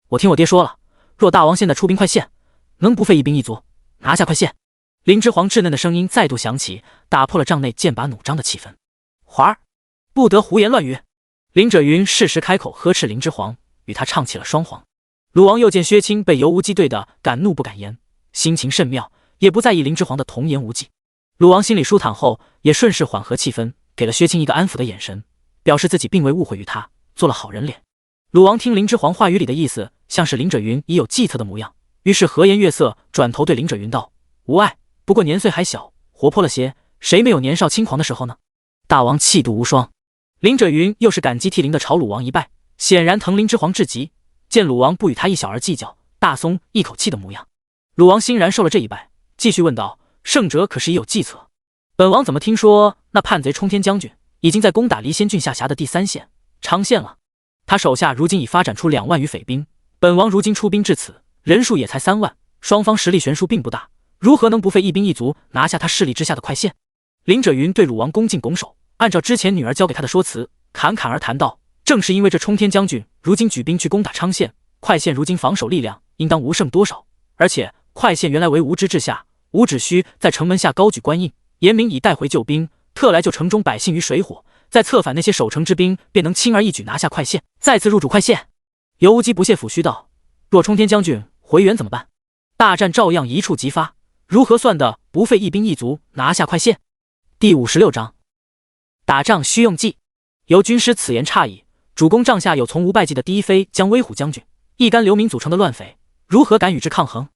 我听我爹说了，若大王现在出兵快县，能不费一兵一卒拿下快县？林之皇稚嫩的声音再度响起，打破了帐内剑拔弩张的气氛。华儿，不得胡言乱语！林者云适时开口呵斥林之皇，与他唱起了双簧。鲁王又见薛青被尤无忌对得敢怒不敢言，心情甚妙，也不在意林之皇的童言无忌。鲁王心里舒坦后，也顺势缓和气氛，给了薛青一个安抚的眼神，表示自己并未误会于他，做了好人脸。鲁王听林之皇话语里的意思，像是林者云已有计策的模样，于是和颜悦色，转头对林者云道：“无碍，不过年岁还小，活泼了些，谁没有年少轻狂的时候呢？大王气度无双。”林者云又是感激涕零的朝鲁王一拜，显然疼林之皇至极，见鲁王不与他一小儿计较，大松一口气的模样。鲁王欣然受了这一拜，继续问道：“圣者可是已有计策？本王怎么听说那叛贼冲天将军已经在攻打离仙郡下辖的第3县昌县了？他手下如今已发展出2万余匪兵，本王如今出兵至此，人数也才3万，双方实力悬殊并不大，如何能不费一兵一卒拿下他势力之下的快县？”林者云对鲁王恭敬拱手，按照之前女儿交给他的说辞，侃侃而谈道：“正是因为这冲天将军如今举兵去攻打昌县，快县如今防守力量应当无胜多少，而且快县原来为吾之治下，吾只需在城门下高举官印，言明已带回救兵，特来救城中百姓于水火，再策反那些守城之兵，便能轻而易举拿下快县，再次入主快县。”尤无忌不屑抚须道：“若冲天将军回援怎么办？大战照样一触即发，如何算的不费一兵一卒拿下快县？”第56章，打仗需用计。由军师此言差矣，主公帐下有从无败绩的第一飞将威虎将军，一干流民组成的乱匪，如何敢与之抗衡？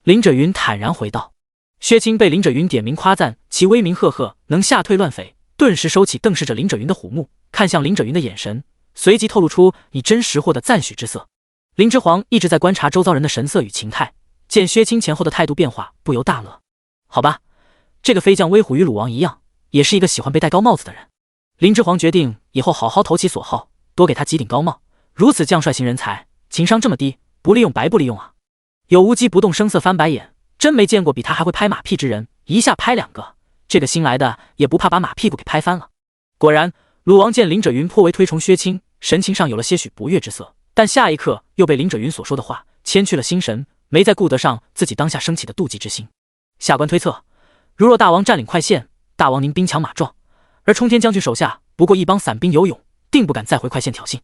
林者云坦然回道。薛青被林者云点名夸赞其威名赫赫，能吓退乱匪，顿时收起瞪视着林者云的虎目，看向林者云的眼神随即透露出你真识货的赞许之色。林之皇一直在观察周遭人的神色与情态，见薛青前后的态度变化，不由大乐。好吧，这个飞将威虎与鲁王一样，也是一个喜欢被戴高帽子的人。林之皇决定以后好好投其所好，多给他几顶高帽。如此将帅型人才，情商这么低，不利用白不利用啊！有无忌不动声色翻白眼，真没见过比他还会拍马屁之人，一下拍2个，这个新来的也不怕把马屁股给拍翻了。果然，鲁王见林者云颇为推崇薛青，神情上有了些许不悦之色，但下一刻又被林者云所说的话牵去了心神，没再顾得上自己当下升起的妒忌之心。下官推测，如若大王占领快县，大王您兵强马壮，而冲天将军手下不过一帮散兵游勇，定不敢再回快县挑衅。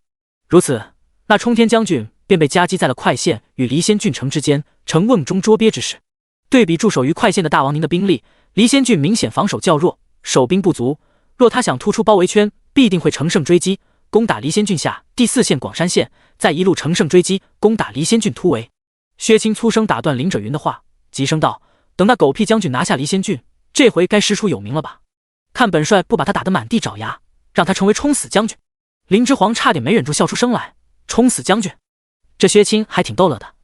如此，那冲天将军便被夹击在了快县与离仙郡城之间，成瓮中捉鳖之势。对比驻守于快县的大王您的兵力，离仙郡明显防守较弱，守兵不足，若他想突出包围圈，必定会乘胜追击，攻打离仙郡下第4县广山县，再一路乘胜追击，攻打离仙郡突围。薛青粗声打断林者云的话，急声道：“等那狗屁将军拿下离仙郡，这回该师出有名了吧？看本帅不把他打得满地找牙，让他成为冲死将军！”林之皇差点没忍住笑出声来。冲死将军，这薛青还挺逗乐的。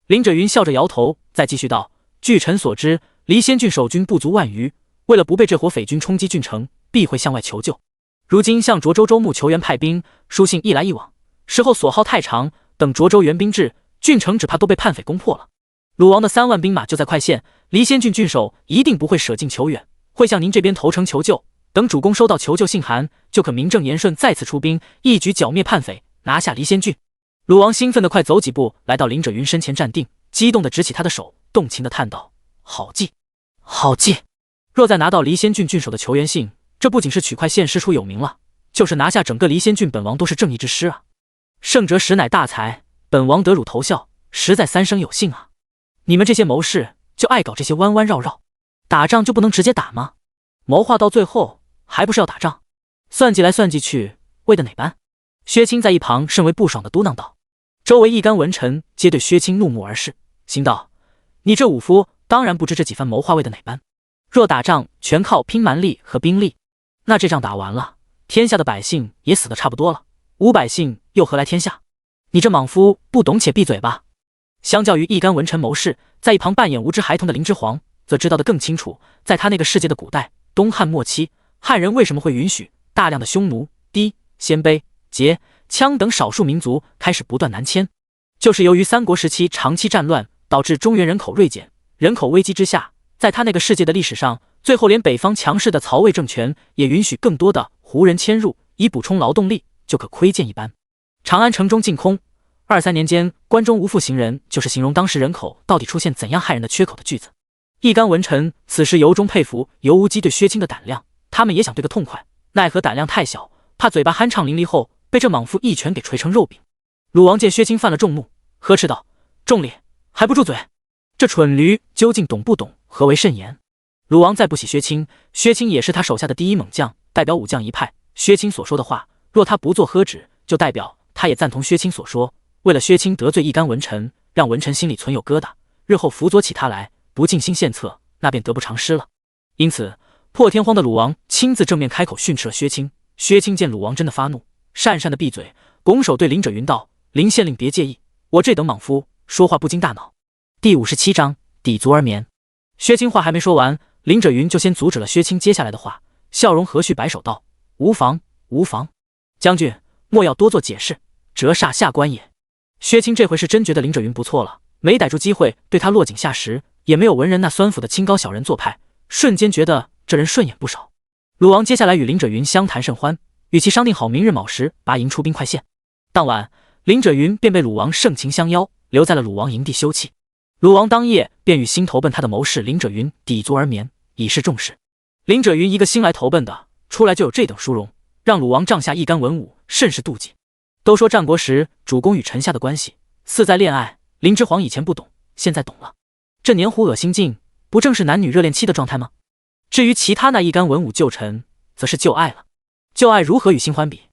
林者云笑着摇头，再继续道：“据臣所知，离仙郡守军不足万余，为了不被这伙匪军冲击郡城，必会向外求救。如今向涿州州牧求援派兵，书信一来一往，时候所耗太长，等涿州援兵至，郡城只怕都被叛匪攻破了。鲁王的3万兵马就在快县，离仙郡郡守一定不会舍近求远，会向您这边投诚求救。等主公收到求救信函，就可名正言顺再次出兵，一举剿灭叛匪，拿下离仙郡。”鲁王兴奋地快走几步来到林者云身前站定，激动地执起他的手，动情地叹道：“好计，好计！若再拿到离仙郡郡守的求援信，这不仅是取快县师出有名了，就是拿下整个离仙郡，本王都是正义之师啊！圣哲实乃大才，本王得汝投效，实在3生有幸啊！你们这些谋士就爱搞这些弯弯绕绕，打仗就不能直接打吗？谋划到最后还不是要打仗？算计来算计去，为的哪般？薛青在一旁甚为不爽地嘟囔道。周围一干文臣皆对薛青怒目而视，心道：你这武夫当然不知这几番谋划为的哪般。若打仗全靠拼蛮力和兵力，那这仗打完了，天下的百姓也死得差不多了，无百姓又何来天下？你这莽夫不懂且闭嘴吧！相较于一干文臣谋士，在一旁扮演无知孩童的林之皇则知道得更清楚，在他那个世界的古代，东汉末期，汉人为什么会允许大量的匈奴、氐、鲜卑、羯、羌等少数民族开始不断南迁，就是由于三国时期长期战乱，导致中原人口锐减，人口危机之下，在他那个世界的历史上，最后连北方强势的曹魏政权也允许更多的胡人迁入，以补充劳动力，就可窥见一斑。长安城中净空，23年间，关中无复行人，就是形容当时人口到底出现怎样骇人的缺口的句子。一干文臣此时由衷佩服尤无忌对薛青的胆量，他们也想对个痛快，奈何胆量太小，怕嘴巴酣畅淋漓后被这莽夫一拳给捶成肉饼。鲁王见薛青犯了众怒，呵斥道：众里还不住嘴！这蠢驴究竟懂不懂何为慎言？鲁王再不喜薛青，薛青也是他手下的第一猛将，代表武将一派。薛青所说的话，若他不做呵止，就代表他也赞同薛青所说。为了薛青得罪一干文臣，让文臣心里存有疙瘩，日后辅佐起他来，不尽心献策，那便得不偿失了。因此，破天荒的鲁王亲自正面开口训斥了薛青。薛青见鲁王真的发怒，讪讪的闭嘴，拱手对林者云道：林县令别介意，我这等莽夫说话不经大脑。第57章抵足而眠。薛青话还没说完，林者云就先阻止了薛青接下来的话，笑容和煦摆手道：无妨无妨，将军莫要多做解释，折煞下官也。薛青这回是真觉得林者云不错了，没逮住机会对他落井下石，也没有文人那酸腐的清高小人做派，瞬间觉得这人顺眼不少。鲁王接下来与林者云相谈甚欢，与其商定好明日卯时拔营出兵快线。当晚，林者云便被鲁王盛情相邀，留在了鲁王营地休憩。鲁王当夜便与新投奔他的谋士林者云抵足而眠，以示重视。林者云一个新来投奔的，出来就有这等殊荣，让鲁王帐下一干文武甚是妒忌。都说战国时主公与臣下的关系似在恋爱，林之皇以前不懂，现在懂了。这黏糊恶心劲，不正是男女热恋期的状态吗？至于其他那一干文武旧臣，则是旧爱了。旧爱如何与新欢比？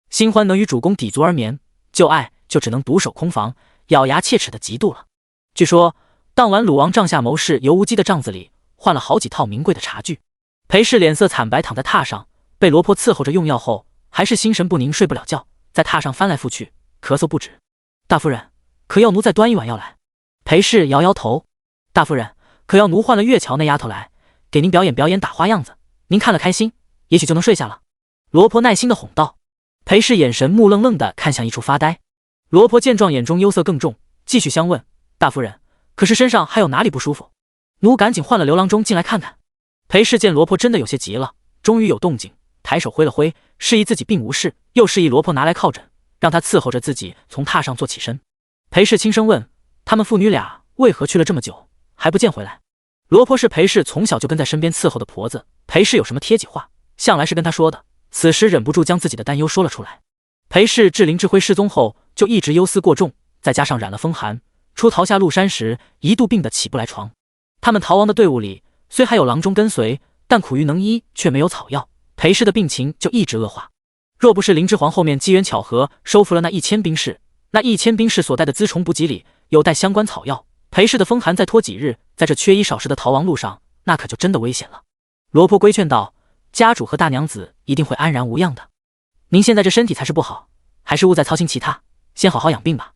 新欢能与主公抵足而眠，旧爱就只能独守空房，咬牙切齿的嫉妒了。据说当晚鲁王帐下谋士尤无忌的帐子里换了好几套名贵的茶具。裴氏脸色惨白，躺在榻上，被罗婆伺候着用药后，还是心神不宁，睡不了觉，在榻上翻来覆去，咳嗽不止。大夫人，可要奴再端一碗药来？裴氏摇摇头。大夫人，可要奴换了月桥那丫头来，给您表演表演打花样子，您看了开心，也许就能睡下了。罗婆耐心地哄道。裴氏眼神木愣愣地看向一处发呆。罗婆见状，眼中忧色更重，继续相问：大夫人，可是身上还有哪里不舒服？奴赶紧换了刘郎中进来看看。裴氏见罗婆真的有些急了，终于有动静，抬手挥了挥，示意自己并无事，又示意罗婆拿来靠枕，让她伺候着自己从榻上坐起身。裴氏轻声问：他们父女俩为何去了这么久，还不见回来？罗婆是裴氏从小就跟在身边伺候的婆子，裴氏有什么贴己话，向来是跟她说的，此时忍不住将自己的担忧说了出来。裴氏至林志辉失踪后，就一直忧思过重，再加上染了风寒，出逃下鹿山时，一度病得起不来床。他们逃亡的队伍里，虽还有郎中跟随，但苦于能医，却没有草药，裴氏的病情就一直恶化。若不是林之皇后面机缘巧合收服了那1000兵士，那1000兵士所带的辎重补给里有带相关草药，裴氏的风寒再拖几日，在这缺衣少食的逃亡路上，那可就真的危险了。罗婆规劝道：家主和大娘子一定会安然无恙的，您现在这身体才是不好，还是勿再操心其他，先好好养病吧。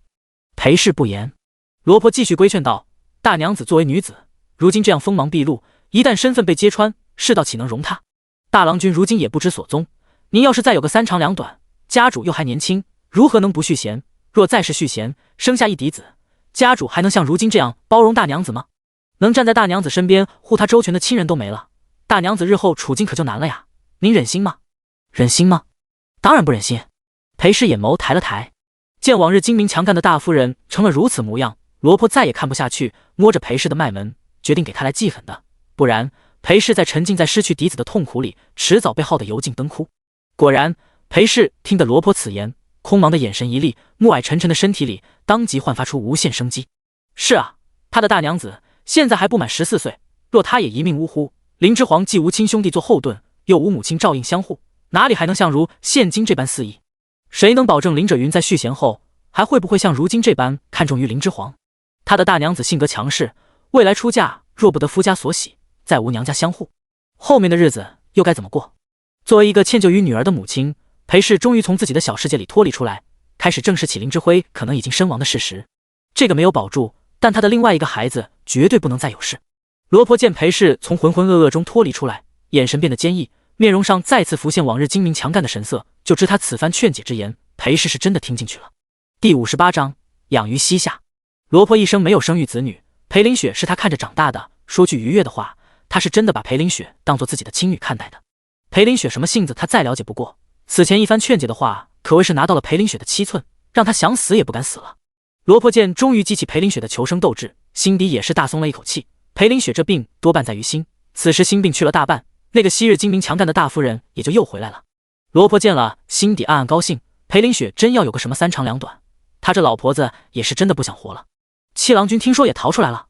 裴氏不言。罗婆继续规劝道：大娘子作为女子，如今这样锋芒毕露，一旦身份被揭穿，世道岂能容她？大郎君如今也不知所踪，您要是再有个3长2短，家主又还年轻，如何能不续弦？若再是续弦，生下一嫡子，家主还能像如今这样包容大娘子吗？能站在大娘子身边护她周全的亲人都没了，大娘子日后处境可就难了呀！您忍心吗？忍心吗？当然不忍心。裴氏眼眸抬了抬，见往日精明强干的大夫人成了如此模样，罗婆再也看不下去，摸着裴氏的脉门，决定给她来记狠的，不然裴氏在沉浸在失去嫡子的痛苦里，迟早被耗得油尽灯枯。果然，裴氏听得罗婆此言，空茫的眼神一厉，暮霭沉沉的身体里当即焕发出无限生机。是啊，他的大娘子现在还不满14岁，若他也一命呜呼，林之皇既无亲兄弟做后盾，又无母亲照应相护，哪里还能像如现今这般肆意？谁能保证林者云在续弦后还会不会像如今这般看重于林之皇？他的大娘子性格强势，未来出嫁若不得夫家所喜，再无娘家相护，后面的日子又该怎么过？作为一个迁就于女儿的母亲，裴氏终于从自己的小世界里脱离出来，开始正视起林之辉可能已经身亡的事实。这个没有保住，但他的另外一个孩子绝对不能再有事。罗婆见裴氏从浑浑噩噩中脱离出来，眼神变得坚毅，面容上再次浮现往日精明强干的神色，就知他此番劝解之言，裴氏是真的听进去了。第58章养于膝下。罗婆一生没有生育子女，裴林雪是她看着长大的。说句愉悦的话，她是真的把裴林雪当作自己的亲女看待的。裴林雪什么性子，她再了解不过。此前一番劝解的话，可谓是拿到了裴林雪的7寸，让她想死也不敢死了。罗婆见终于激起裴林雪的求生斗志，心底也是大松了一口气。裴林雪这病多半在于心，此时心病去了大半，那个昔日精明强干的大夫人也就又回来了。罗婆见了，心底暗暗高兴。裴林雪真要有个什么3长2短，她这老婆子也是真的不想活了。七郎君听说也逃出来了，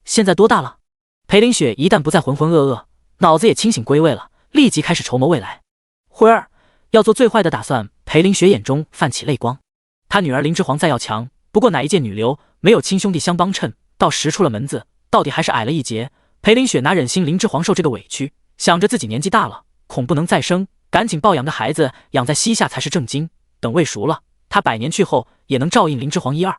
现在多大了？裴林雪一旦不再浑浑噩噩，脑子也清醒归位了，立即开始筹谋未来。辉儿要做最坏的打算。裴林雪眼中泛起泪光。她女儿林之皇再要强，不过乃一介女流，没有亲兄弟相帮衬，到时出了门子，到底还是矮了一截。裴林雪哪忍心林之皇受这个委屈，想着自己年纪大了，恐不能再生，赶紧抱养个孩子养在膝下才是正经。等喂熟了，她100年去后也能照应林之皇1、2。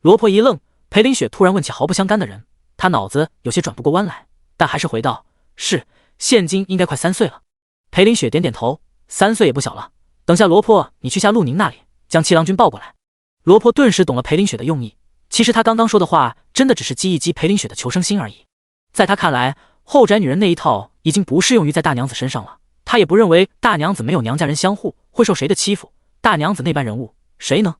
罗婆一愣，裴林雪突然问起毫不相干的人，她脑子有些转不过弯来，但还是回道：是，现今应该快3岁了。裴林雪点点头，3岁也不小了。等下罗婆你去下陆宁那里，将七郎君抱过来。罗婆顿时懂了裴林雪的用意，其实她刚刚说的话真的只是激一激裴林雪的求生心而已。在她看来，后宅女人那一套已经不适用于在大娘子身上了，她也不认为大娘子没有娘家人相护会受谁的欺负。大娘子那般人物，谁能？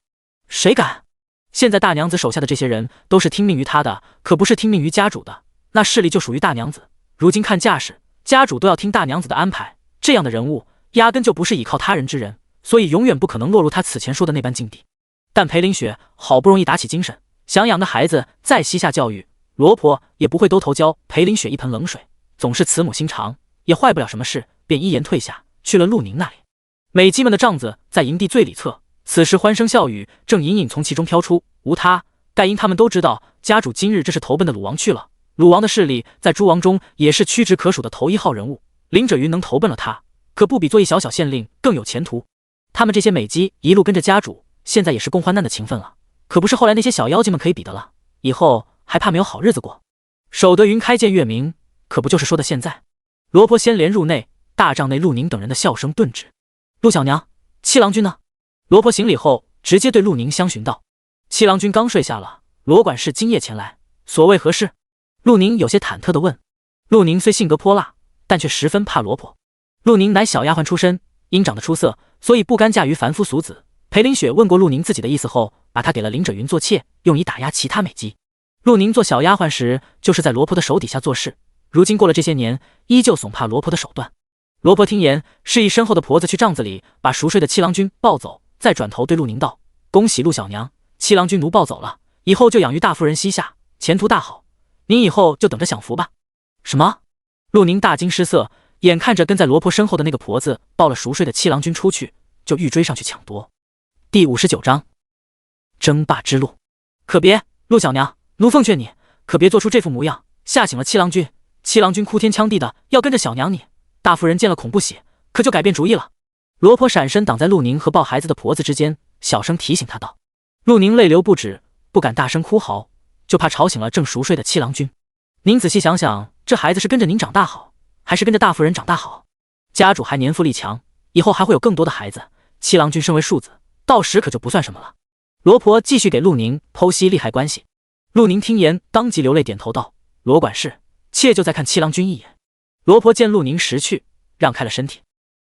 谁敢？现在大娘子手下的这些人都是听命于她的，可不是听命于家主的，那势力就属于大娘子。如今看架势，家主都要听大娘子的安排，这样的人物压根就不是倚靠他人之人，所以永远不可能落入他此前说的那般境地。但裴林雪好不容易打起精神，想养的孩子在膝下教育，罗婆也不会兜头浇裴林雪一盆冷水，总是慈母心肠，也坏不了什么事，便依言退下，去了陆宁那里。美姬们的帐子在营地最里侧，此时欢声笑语正隐隐从其中飘出，无他，盖因他们都知道家主今日这是投奔的鲁王去了。鲁王的势力在诸王中也是屈指可数的头1号人物，林者云能投奔了他，可不比做一小小县令更有前途。他们这些美姬一路跟着家主，现在也是共患难的情分了，可不是后来那些小妖精们可以比的了，以后还怕没有好日子过。守得云开见月明，可不就是说的现在。罗婆先连入内，大帐内陆宁等人的笑声顿止。陆小娘，七郎君呢？罗婆行礼后直接对陆宁相询道：七郎君刚睡下了，罗管事今夜前来，所谓何事？陆宁有些忐忑地问。陆宁虽性格泼辣，但却十分怕罗婆。陆宁乃小丫鬟出身，因长得出色，所以不甘嫁于凡夫俗子。裴林雪问过陆宁自己的意思后，把她给了林者云做妾，用以打压其他美姬。陆宁做小丫鬟时，就是在罗婆的手底下做事，如今过了这些年，依旧悚怕罗婆的手段。罗婆听言，示意身后的婆子去帐子里把熟睡的七郎君抱走，再转头对陆宁道：恭喜陆小娘，七郎君奴抱走了，以后就养于大夫人膝下，前途大好，您以后就等着享福吧。什么？陆宁大惊失色，眼看着跟在罗婆身后的那个婆子抱了熟睡的七郎君出去，就欲追上去抢夺。第59章争霸之路。可别，陆小娘，奴奉劝你可别做出这副模样，吓醒了七郎君。七郎君哭天抢地的要跟着小娘你，大夫人见了恐不喜，可就改变主意了。罗婆闪身挡在陆宁和抱孩子的婆子之间，小声提醒他道。陆宁泪流不止，不敢大声哭嚎，就怕吵醒了正熟睡的七郎君。您仔细想想，这孩子是跟着您长大好，还是跟着大夫人长大好？家主还年富力强，以后还会有更多的孩子，七郎君身为庶子，到时可就不算什么了。罗婆继续给陆宁剖析利害关系。陆宁听言，当即流泪点头道：罗管事，妾就再看七郎君一眼。罗婆见陆宁识趣，让开了身体。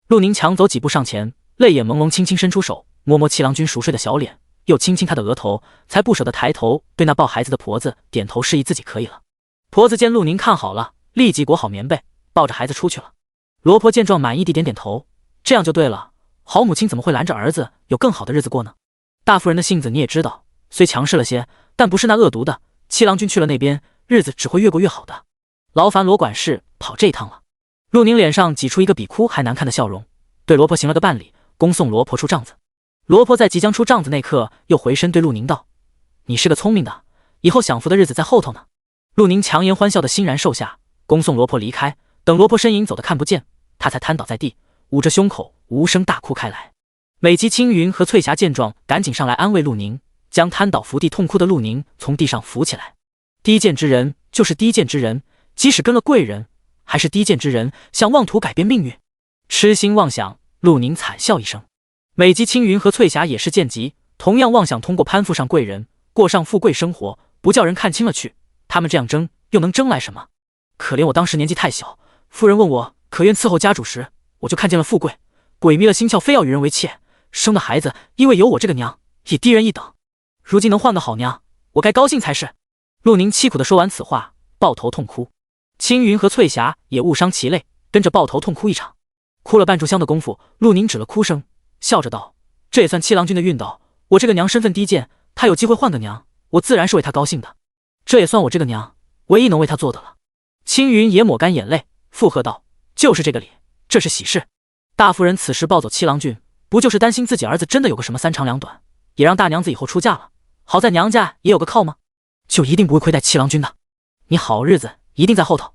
陆宁抢走几步上前，泪眼朦胧，轻轻伸出手摸摸七郎君熟睡的小脸，又亲亲他的额头，才不舍得抬头对那抱孩子的婆子点头示意自己可以了。婆子见陆宁看好了，立即裹好棉被，抱着孩子出去了。罗婆见状满意地点点头，这样就对了，好母亲怎么会拦着儿子有更好的日子过呢？大夫人的性子你也知道，虽强势了些，但不是那恶毒的，七郎君去了那边，日子只会越过越好的。劳烦罗管事跑这一趟了。陆宁脸上挤出一个比哭还难看的笑容，对罗婆行了个半礼，恭送罗婆出帐子。罗婆在即将出帐子那刻，又回身对陆宁道：“你是个聪明的，以后享福的日子在后头呢。”陆宁强颜欢笑的欣然受下，恭送罗婆离开。等罗婆身影走得看不见，他才瘫倒在地，捂着胸口无声大哭开来。美姬青云和翠霞见状，赶紧上来安慰陆宁，将瘫倒伏地痛哭的陆宁从地上扶起来。低贱之人就是低贱之人，即使跟了贵人，还是低贱之人，想妄图改变命运，痴心妄想。陆宁惨笑一声。美姬青云和翠霞也是贱极，同样妄想通过攀附上贵人，过上富贵生活，不叫人看清了去。他们这样争，又能争来什么？可怜我当时年纪太小，夫人问我可愿伺候家主时，我就看见了富贵，鬼迷了心窍，非要与人为妾，生的孩子因为有我这个娘，也低人一等。如今能换个好娘，我该高兴才是。陆宁凄苦地说完此话，抱头痛哭。青云和翠霞也误伤其泪，跟着抱头痛哭一场。哭了半炷香的功夫，陆宁止了哭声，笑着道：“这也算七郎君的运道，我这个娘身份低贱，她有机会换个娘，我自然是为她高兴的。这也算我这个娘唯一能为她做的了。”青云也抹干眼泪，附和道：“就是这个理，这是喜事。大夫人此时抱走七郎君，不就是担心自己儿子真的有个什么三长两短，也让大娘子以后出嫁了，好在娘家也有个靠吗？就一定不会亏待七郎君的，你好日子一定在后头。”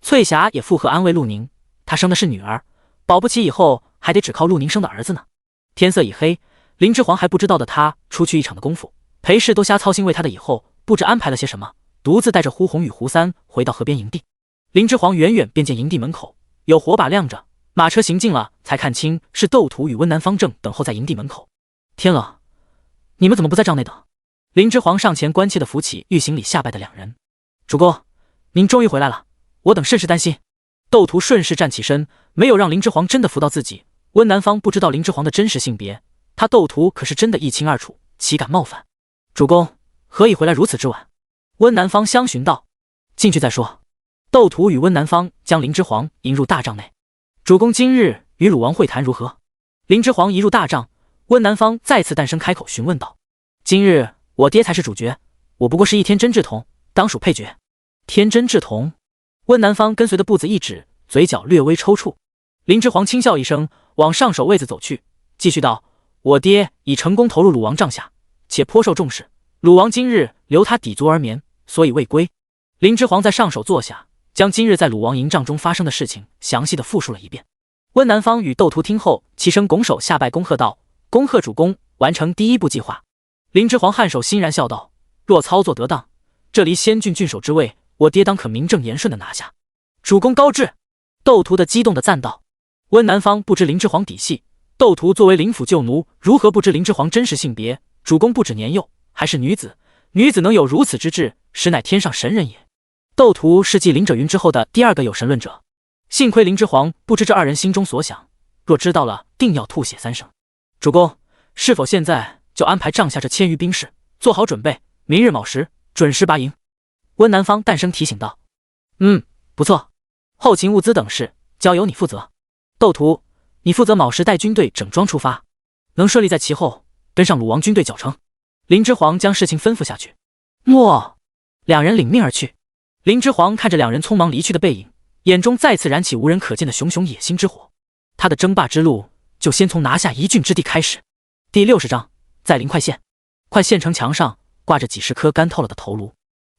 翠霞也附和安慰陆宁，她生的是女儿，保不齐以后还得只靠陆宁生的儿子呢。天色已黑，林之煌还不知道的他出去一场的功夫，裴氏都瞎操心为他的以后不知安排了些什么，独自带着呼红与胡三回到河边营地。林之煌远远便见营地门口有火把亮着，马车行进了，才看清是窦屠与温南方正等候在营地门口。天冷，你们怎么不在帐内等？林之煌上前关切地扶起玉行礼下拜的两人。主公，您终于回来了，我等甚是担心。窦屠顺势站起身，没有让林之煌真的扶到自己。温南方不知道林之煌的真实性别，他窦屠可是真的一清二楚，岂敢冒犯？主公何以回来如此之晚？温南方相询道。进去再说。窦屠与温南方将林之煌迎入大帐内。主公今日与鲁王会谈如何？林之煌一入大帐，温南方再次诞生开口询问道。今日我爹才是主角，我不过是一天真稚童，当属配角。天真稚童？温南方跟随的步子一指，嘴角略微抽搐。林之煌轻笑一声，往上首位子走去，继续道：我爹已成功投入鲁王帐下，且颇受重视，鲁王今日留他抵足而眠，所以未归。林之煌在上首坐下，将今日在鲁王营帐中发生的事情详细的复述了一遍。温南方与窦屠听后齐声拱手下拜，恭贺道：恭贺主公完成第一步计划。林之煌颔首欣然笑道：若操作得当，这离仙郡郡守之位，我爹当可名正言顺的拿下。主公高志。窦屠的激动的赞道。温南方不知林之煌底细，窦屠作为林府旧奴，如何不知林之煌真实性别？主公不止年幼，还是女子，女子能有如此之志，实乃天上神人也。窦屠是继林者云之后的第二个有神论者，幸亏林之煌不知这二人心中所想，若知道了，定要吐血三声。主公，是否现在就安排帐下这1000余兵士，做好准备，明日卯时准时拔营？温南方淡声提醒道。不错，后勤物资等事交由你负责。窦屠，你负责卯时带军队整装出发，能顺利在其后跟上鲁王军队剿城。林之煌将事情吩咐下去。诺。两人领命而去。林之煌看着两人匆忙离去的背影，眼中再次燃起无人可见的熊熊野心之火。他的争霸之路就先从拿下一郡之地开始。第60章，在临快县。快县城墙上挂着几十颗干透了的头颅，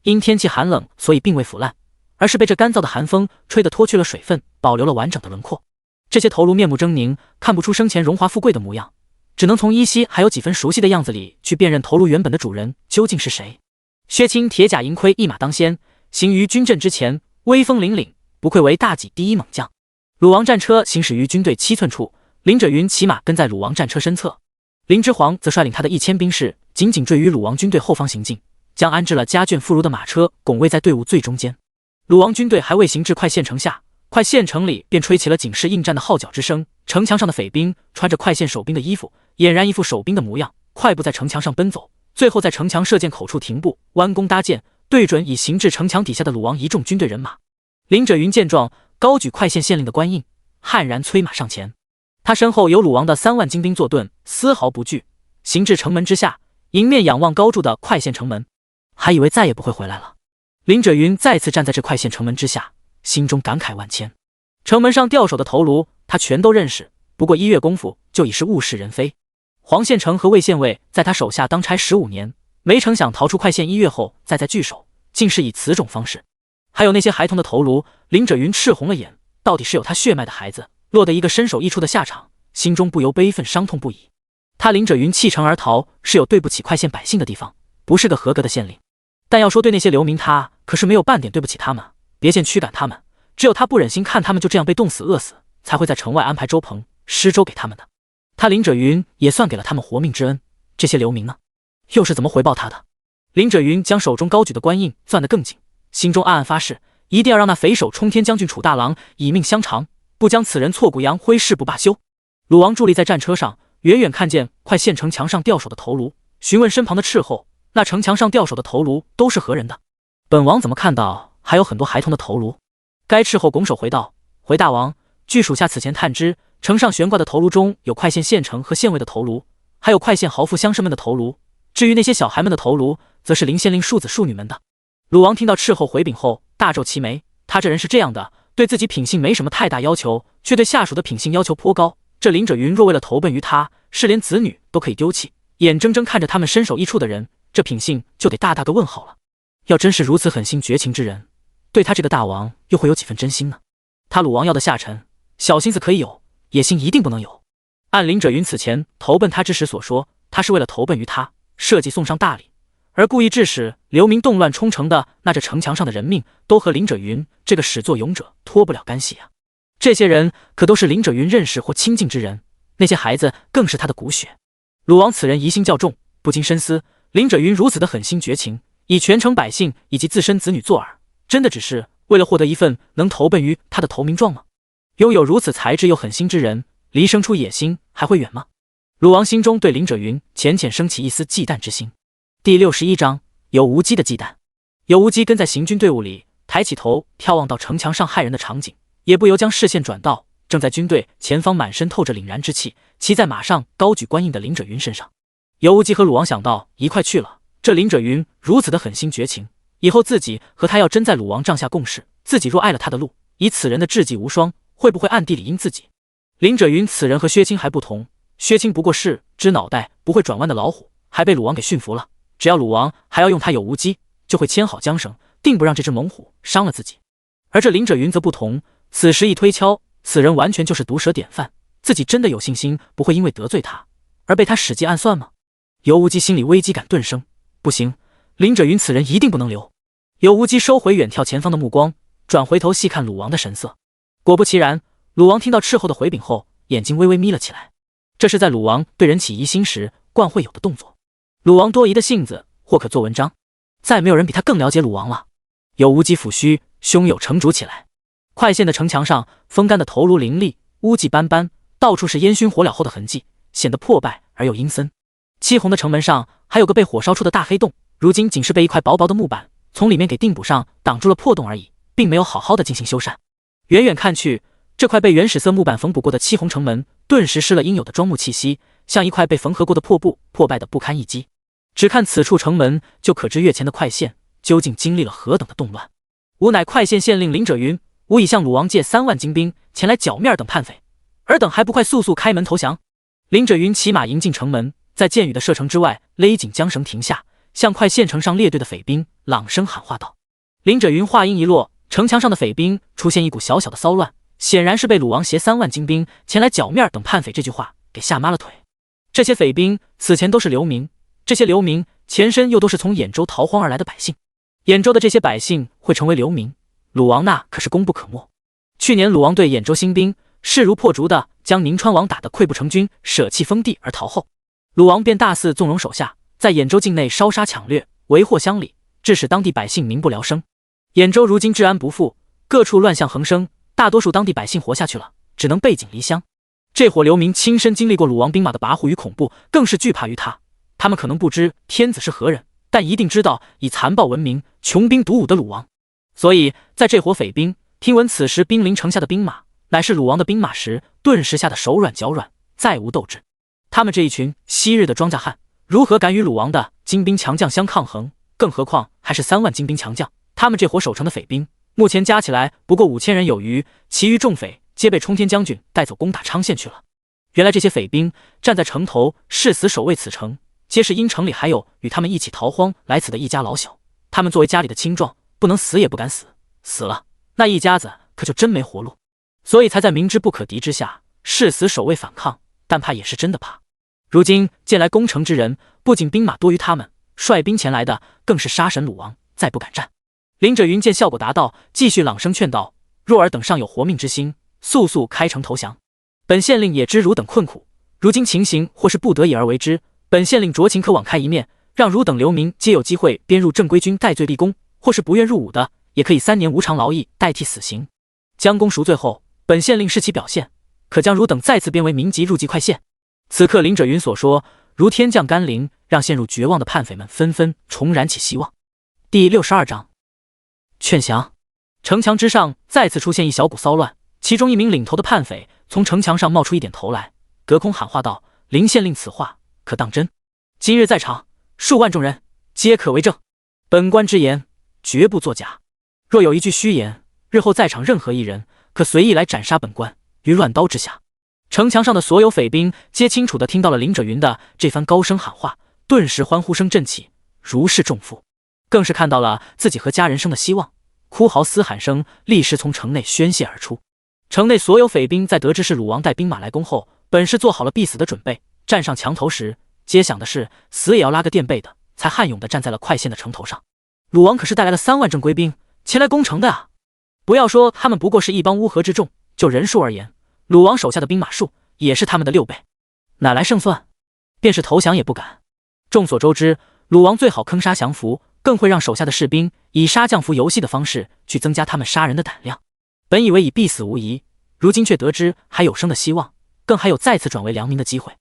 因天气寒冷，所以并未腐烂，而是被这干燥的寒风吹得脱去了水分，保留了完整的轮廓。这些头颅面目狰狞，看不出生前荣华富贵的模样，只能从依稀还有几分熟悉的样子里去辨认头颅原本的主人究竟是谁。薛青铁甲银盔一马当先，行于军阵之前，威风凛凛，不愧为大戟第一猛将。鲁王战车行驶于军队7寸处，林者云骑马跟在鲁王战车身侧，林之煌则率领他的1000兵士紧紧追于鲁王军队后方行进，将安置了家眷妇孺的马车拱卫在队伍最中间。鲁王军队还未行至快县城下，快县城里便吹起了警示应战的号角之声。城墙上的匪兵穿着快县守兵的衣服，俨然一副守兵的模样，快步在城墙上奔走，最后在城墙射箭口处停步，弯弓搭箭，对准已行至城墙底下的鲁王一众军队人马。林者云见状，高举快县县令的官印，悍然催马上前。他身后有鲁王的3万精兵坐镇，丝毫不惧，行至城门之下，迎面仰望高筑的快县城门，还以为再也不会回来了。林者云再次站在这快县城门之下，心中感慨万千。城门上吊手的头颅他全都认识，不过1月功夫就已是物是人非。黄县城和魏县尉在他手下当差15年，没成想逃出快县1月后再聚首，竟是以此种方式。还有那些孩童的头颅，林者云赤红了眼，到底是有他血脉的孩子落得一个身首异处的下场，心中不由悲愤伤痛不已。他林者云弃城而逃，是有对不起快县百姓的地方，不是个合格的县令。但要说对那些流民，他可是没有半点对不起他们。别县驱赶他们，只有他不忍心看他们就这样被冻死饿死，才会在城外安排粥棚施粥给他们的。他林者云也算给了他们活命之恩，这些流民呢，又是怎么回报他的？林者云将手中高举的官印攥得更紧，心中暗暗发誓，一定要让那匪首冲天将军楚大郎以命相偿，不将此人挫骨扬灰誓不罢休。鲁王伫立在战车上，远远看见快县城墙上吊首的头颅，询问身旁的斥候，那城墙上吊首的头颅都是何人的？本王怎么看到还有很多孩童的头颅？该斥候拱手回道：回大王，据属下此前探知，城上悬挂的头颅中有快县县城和县尉的头颅，还有快县豪富乡绅们的头颅，至于那些小孩们的头颅，则是林县令庶子庶女们的。鲁王听到斥候回禀后，大皱其眉，他这人是这样的，对自己品性没什么太大要求，却对下属的品性要求颇高。这林者云若为了投奔于他，是连子女都可以丢弃，眼睁睁看着他们身首异处的人，这品性就得大大个问号了。要真是如此狠心绝情之人，对他这个大王又会有几分真心呢？他鲁王要的下臣，小心思可以有，野心一定不能有。按林者云此前投奔他之时所说，他是为了投奔于他，设计送上大礼，而故意致使流民动乱冲城的那这城墙上的人命，都和林者云这个始作俑者脱不了干系啊！这些人可都是林者云认识或亲近之人，那些孩子更是他的骨血。鲁王此人疑心较重，不经深思，林者云如此的狠心绝情，以全城百姓以及自身子女作饵，真的只是为了获得一份能投奔于他的投名状吗？拥有如此才智又狠心之人，离生出野心还会远吗？鲁王心中对林者云浅浅升起一丝忌惮之心。第61章有无忌的忌惮。有无忌跟在行军队伍里，抬起头眺望到城墙上害人的场景，也不由将视线转到正在军队前方满身透着凛然之气，骑在马上高举官印的林者云身上。有无忌和鲁王想到一块去了，这林者云如此的狠心绝情，以后自己和他要真在鲁王帐下共事，自己若爱了他的路，以此人的智计无双，会不会暗地里阴自己？林者云此人和薛青还不同，薛青不过是只脑袋不会转弯的老虎，还被鲁王给驯服了，只要鲁王还要用他有无忌，就会牵好缰绳，定不让这只猛虎伤了自己。而这林者云则不同，此时一推敲，此人完全就是毒蛇典范，自己真的有信心不会因为得罪他而被他使计暗算吗？尤无忌心里危机感顿生，不行，林者云此人一定不能留。尤无忌收回远眺前方的目光，转回头细看鲁王的神色。果不其然，鲁王听到斥候的回禀后，眼睛微微眯了起来，这是在鲁王对人起疑心时惯会有的动作。鲁王多疑的性子或可做文章，再没有人比他更了解鲁王了。尤无忌抚须，胸有成竹起来。快县的城墙上，风干的头颅林立，污迹斑斑，到处是烟熏火燎后的痕迹，显得破败而又阴森。漆红的城门上还有个被火烧出的大黑洞，如今仅是被一块薄薄的木板从里面给钉补上，挡住了破洞而已，并没有好好的进行修缮。远远看去，这块被原始色木板缝补过的漆红城门，顿时失了应有的庄木气息，像一块被缝合过的破布，破败的不堪一击。只看此处城门，就可知月前的快县究竟经历了何等的动乱。吾乃快县县令林者云，吾已向鲁王借3万精兵前来剿灭尔等叛匪，尔等还不快速速开门投降！林者云骑马迎进城门，在箭雨的射程之外勒紧缰绳停下，向快县城上列队的匪兵朗声喊话道。林者云话音一落，城墙上的匪兵出现一股小小的骚乱，显然是被鲁王携3万精兵前来剿灭尔等叛匪这句话给吓麻了腿。这些匪兵此前都是流民，这些流民前身又都是从兖州逃荒而来的百姓，兖州的这些百姓会成为流民，鲁王那可是功不可没。去年鲁王对兖州兴兵，势如破竹的将宁川王打得溃不成军，舍弃封地而逃后，鲁王便大肆纵容手下，在兖州境内烧杀抢掠，为祸乡里，致使当地百姓民不聊生。兖州如今治安不复，各处乱象横生，大多数当地百姓活下去了，只能背井离乡。这伙流民亲身经历过鲁王兵马的跋扈与恐怖，更是惧怕于他。他们可能不知天子是何人，但一定知道以残暴闻名、穷兵黩武的鲁王。所以在这伙匪兵听闻此时兵临城下的兵马乃是鲁王的兵马时，顿时吓得手软脚软，再无斗志。他们这一群昔日的庄稼汉，如何敢与鲁王的精兵强将相抗衡？更何况还是3万精兵强将。他们这伙守城的匪兵，目前加起来不过5000人有余，其余众匪皆被冲天将军带走攻打昌县去了。原来这些匪兵站在城头誓死守卫此城，皆是因城里还有与他们一起逃荒来此的一家老小。他们作为家里的青壮，不能死也不敢死，死了那一家子可就真没活路，所以才在明知不可敌之下誓死守卫反抗，但怕也是真的怕。如今见来攻城之人，不仅兵马多于他们，率兵前来的更是杀神鲁王，再不敢战。林者云见效果达到，继续朗声劝道：若尔等尚有活命之心，速速开城投降。本县令也知汝等困苦，如今情形或是不得已而为之，本县令酌情可网开一面，让汝等流民皆有机会编入正规军，戴罪立功，或是不愿入伍的，也可以3年无偿劳役代替死刑。将功赎罪后，本县令视其表现，可将汝等再次编为民籍入籍快县。此刻林者云所说如天降甘霖，让陷入绝望的叛匪们纷纷重燃起希望。第62章劝降。城墙之上再次出现一小股骚乱，其中一名领头的叛匪从城墙上冒出一点头来，隔空喊话道：林县令此话可当真？今日在场数万众人，皆可为证。本官之言绝不作假，若有一句虚言，日后在场任何一人可随意来斩杀本官于乱刀之下。城墙上的所有匪兵皆清楚地听到了林者云的这番高声喊话，顿时欢呼声振起，如释重负，更是看到了自己和家人生的希望。哭嚎嘶喊声立时从城内宣泄而出。城内所有匪兵在得知是鲁王带兵马来攻后，本是做好了必死的准备，站上墙头时，皆想的是死也要拉个垫背的，才悍勇地站在了快县的城头上。鲁王可是带来了3万正规兵前来攻城的啊！不要说他们不过是一帮乌合之众，就人数而言，鲁王手下的兵马数也是他们的6倍，哪来胜算？便是投降也不敢。众所周知，鲁王最好坑杀降服，更会让手下的士兵以杀降服游戏的方式去增加他们杀人的胆量。本以为已必死无疑，如今却得知还有生的希望，更还有再次转为良民的机会。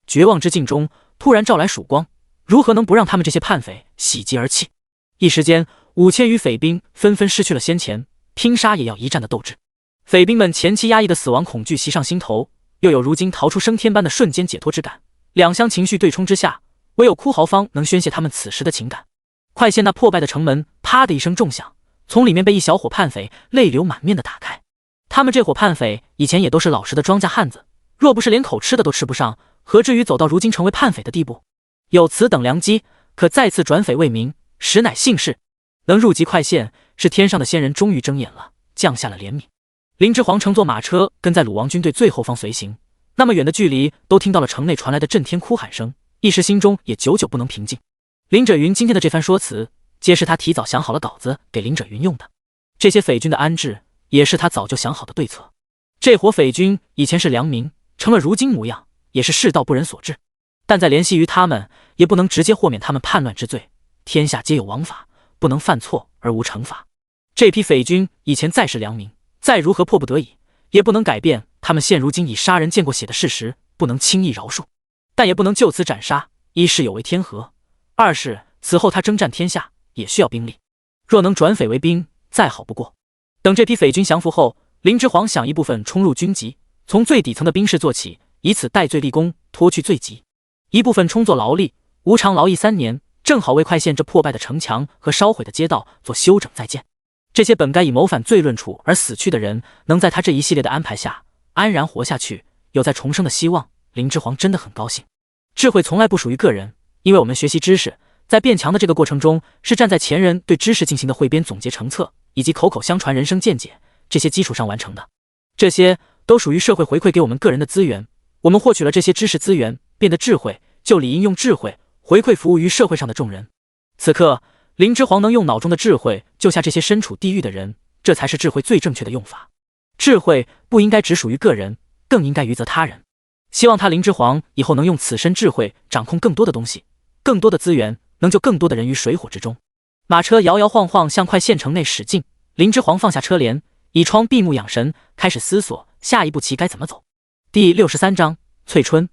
绝望之境中突然照来曙光，如何能不让他们这些叛匪喜极而泣？一时间5000余匪兵纷纷失去了先前拼杀也要一战的斗志。匪兵们前期压抑的死亡恐惧袭上心头，又有如今逃出升天般的瞬间解脱之感，两相情绪对冲之下，唯有哭嚎方能宣泄他们此时的情感。快县那破败的城门啪的一声重响，从里面被一小伙叛匪泪流满面的打开。他们这伙叛匪以前也都是老实的庄稼汉子，若不是连口吃的都吃不上，何至于走到如今成为叛匪的地步？有此等良机，可再次转匪为民，实乃幸事。能入籍快县，是天上的仙人终于睁眼了，降下了怜悯。林之皇乘坐马车跟在鲁王军队最后方随行，那么远的距离都听到了城内传来的震天哭喊声，一时心中也久久不能平静。林者云今天的这番说辞，皆是他提早想好了稿子给林者云用的。这些匪军的安置，也是他早就想好的对策。这伙匪军以前是良民，成了如今模样，也是世道不忍所致。但在怜惜于他们，也不能直接豁免他们叛乱之罪。天下皆有王法，不能犯错而无惩罚。这批匪军以前再是良民，再如何迫不得已，也不能改变他们现如今已杀人见过血的事实，不能轻易饶恕。但也不能就此斩杀，一是有违天和，二是此后他征战天下也需要兵力，若能转匪为兵，再好不过。等这批匪军降服后，林之皇想一部分冲入军籍，从最底层的兵士做起，以此戴罪立功，脱去罪疾；一部分充作劳力，无偿劳役3年，正好为快县这破败的城墙和烧毁的街道做修整再建。这些本该以谋反罪论处而死去的人，能在他这一系列的安排下安然活下去，有再重生的希望，林之皇真的很高兴。智慧从来不属于个人，因为我们学习知识，在变强的这个过程中，是站在前人对知识进行的汇编总结成册，以及口口相传人生见解这些基础上完成的。这些都属于社会回馈给我们个人的资源，我们获取了这些知识资源，变得智慧，就理应用智慧回馈服务于社会上的众人。此刻林之皇能用脑中的智慧救下这些身处地狱的人，这才是智慧最正确的用法。智慧不应该只属于个人，更应该余泽他人。希望他林之皇以后能用此身智慧掌控更多的东西，更多的资源，能救更多的人于水火之中。马车摇摇晃晃向快县城内驶进，林之皇放下车帘，倚窗闭目养神，开始思索下一步棋该怎么走。第63章翠春。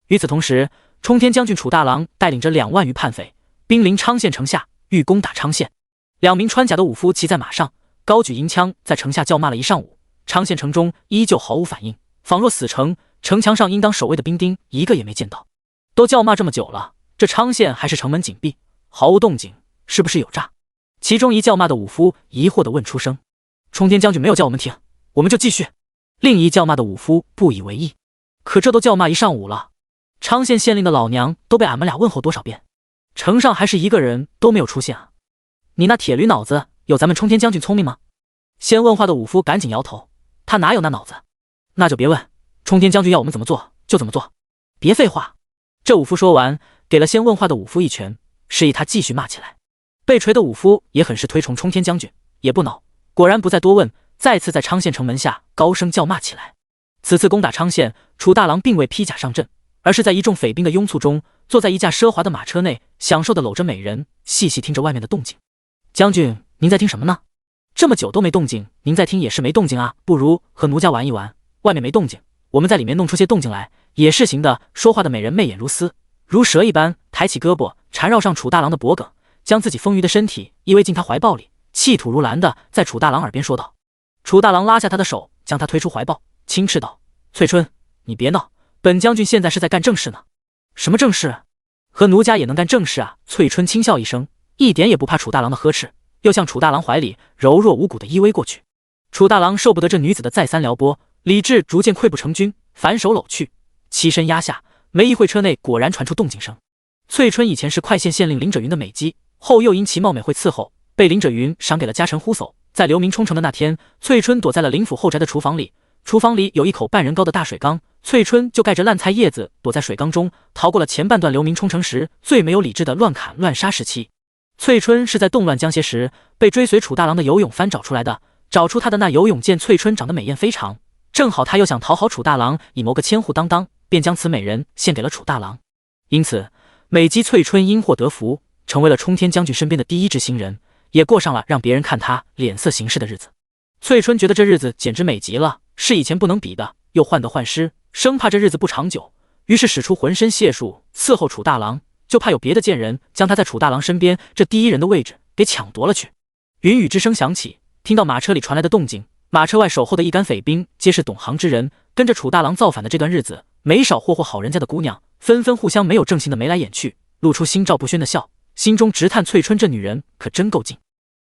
与此同时，冲天将军楚大郎带领着2万余叛匪兵临昌县城下，欲攻打昌县。2名穿甲的武夫骑在马上，高举银枪，在城下叫骂了一上午。昌县城中依旧毫无反应，仿若死城，城墙上应当守卫的兵丁一个也没见到。都叫骂这么久了，这昌县还是城门紧闭，毫无动静，是不是有诈？其中一叫骂的武夫疑惑地问出声：冲天将军没有叫我们停，我们就继续。另一叫骂的武夫不以为意：可这都叫骂一上午了，昌县县令的老娘都被俺们俩问候多少遍，城上还是一个人都没有出现啊！你那铁驴脑子有咱们冲天将军聪明吗？先问话的武夫赶紧摇头，他哪有那脑子？那就别问，冲天将军要我们怎么做就怎么做，别废话。这武夫说完，给了先问话的武夫一拳，示意他继续骂起来。被锤的武夫也很是推崇冲天将军，也不恼，果然不再多问，再次在昌县城门下高声叫骂起来。此次攻打昌县，楚大郎并未披甲上阵，而是在一众匪兵的拥簇中，坐在一架奢华的马车内，享受地搂着美人，细细听着外面的动静。将军，您在听什么呢？这么久都没动静，您在听也是没动静啊，不如和奴家玩一玩，外面没动静，我们在里面弄出些动静来，也是行的。说话的美人媚眼如丝，如蛇一般，抬起胳膊缠绕上楚大郎的脖颈，将自己丰腴的身体依偎进他怀抱里，气吐如兰的在楚大郎耳边说道。楚大郎拉下他的手，将他推出怀抱，轻斥道：翠春，你别闹，本将军现在是在干正事呢。什么正事？和奴家也能干正事啊！翠春轻笑一声，一点也不怕楚大郎的呵斥，又向楚大郎怀里柔弱无骨的依偎过去。楚大郎受不得这女子的再三撩拨，理智逐渐溃不成军，反手搂去，欺身压下。没一会，车内果然传出动静声。翠春以前是快县县令林者云的美姬，后又因其貌美会伺候，被林者云赏给了家臣呼叟。在流民冲城的那天，翠春躲在了林府后宅的厨房里，厨房里有一口半人高的大水缸，翠春就盖着烂菜叶子躲在水缸中，逃过了前半段流民冲城时最没有理智的乱砍乱杀时期。翠春是在动乱江邪时被追随楚大郎的游泳番找出来的，找出他的那游泳见翠春长得美艳非常，正好他又想讨好楚大郎，以谋个千户当当，便将此美人献给了楚大郎。因此美姬翠春因祸得福，成为了冲天将军身边的第一知心人，也过上了让别人看他脸色行事的日子。翠春觉得这日子简直美极了，是以前不能比的，又患得患失，生怕这日子不长久，于是使出浑身解数伺候楚大郎，就怕有别的贱人将他在楚大郎身边这第一人的位置给抢夺了去。云雨之声响起，听到马车里传来的动静，马车外守候的一干匪兵皆是懂行之人，跟着楚大郎造反的这段日子，没少霍霍好人家的姑娘，纷纷互相没有正形的眉来眼去，露出心照不宣的笑，心中直叹翠春这女人可真够劲。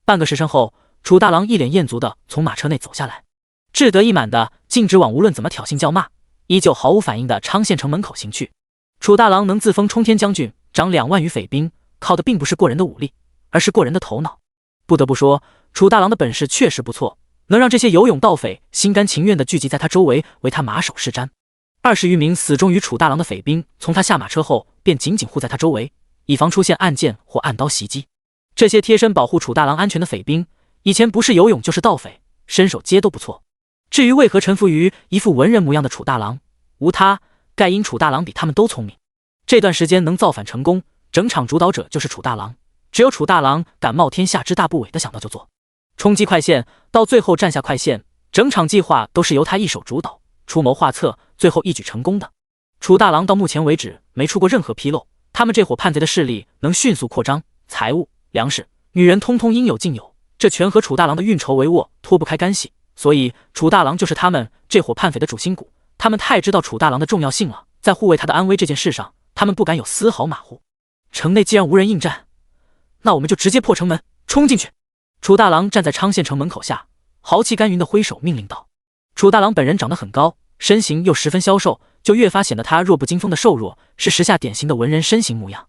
半个时辰后，楚大郎一脸艳足的从马车内走下来，志得意满的径直往无论怎么挑衅叫骂，依旧毫无反应的昌县城门口行去。楚大郎能自封冲天将军，掌2万余匪兵，靠的并不是过人的武力，而是过人的头脑。不得不说，楚大郎的本事确实不错，能让这些游泳盗匪心甘情愿地聚集在他周围，为他马首是瞻。20余名死忠于楚大郎的匪兵，从他下马车后便紧紧护在他周围，以防出现暗箭或暗刀袭击。这些贴身保护楚大郎安全的匪兵，以前不是游泳就是盗匪，身手皆都不错。至于为何臣服于一副文人模样的楚大郎，无他，盖因楚大郎比他们都聪明。这段时间能造反成功，整场主导者就是楚大郎，只有楚大郎敢冒天下之大不韪的想到就做。冲击快县，到最后占下快县，整场计划都是由他一手主导，出谋划策，最后一举成功的。楚大郎到目前为止没出过任何纰漏，他们这伙叛贼的势力能迅速扩张，财物、粮食、女人通通应有尽有，这全和楚大郎的运筹帷幄脱不开干系，所以楚大郎就是他们这伙叛匪的主心骨。他们太知道楚大郎的重要性了，在护卫他的安危这件事上，他们不敢有丝毫马虎。城内既然无人应战，那我们就直接破城门，冲进去。楚大郎站在昌县城门口下，豪气干云的挥手命令道。楚大郎本人长得很高，身形又十分消瘦，就越发显得他弱不禁风的瘦弱，是时下典型的文人身形模样。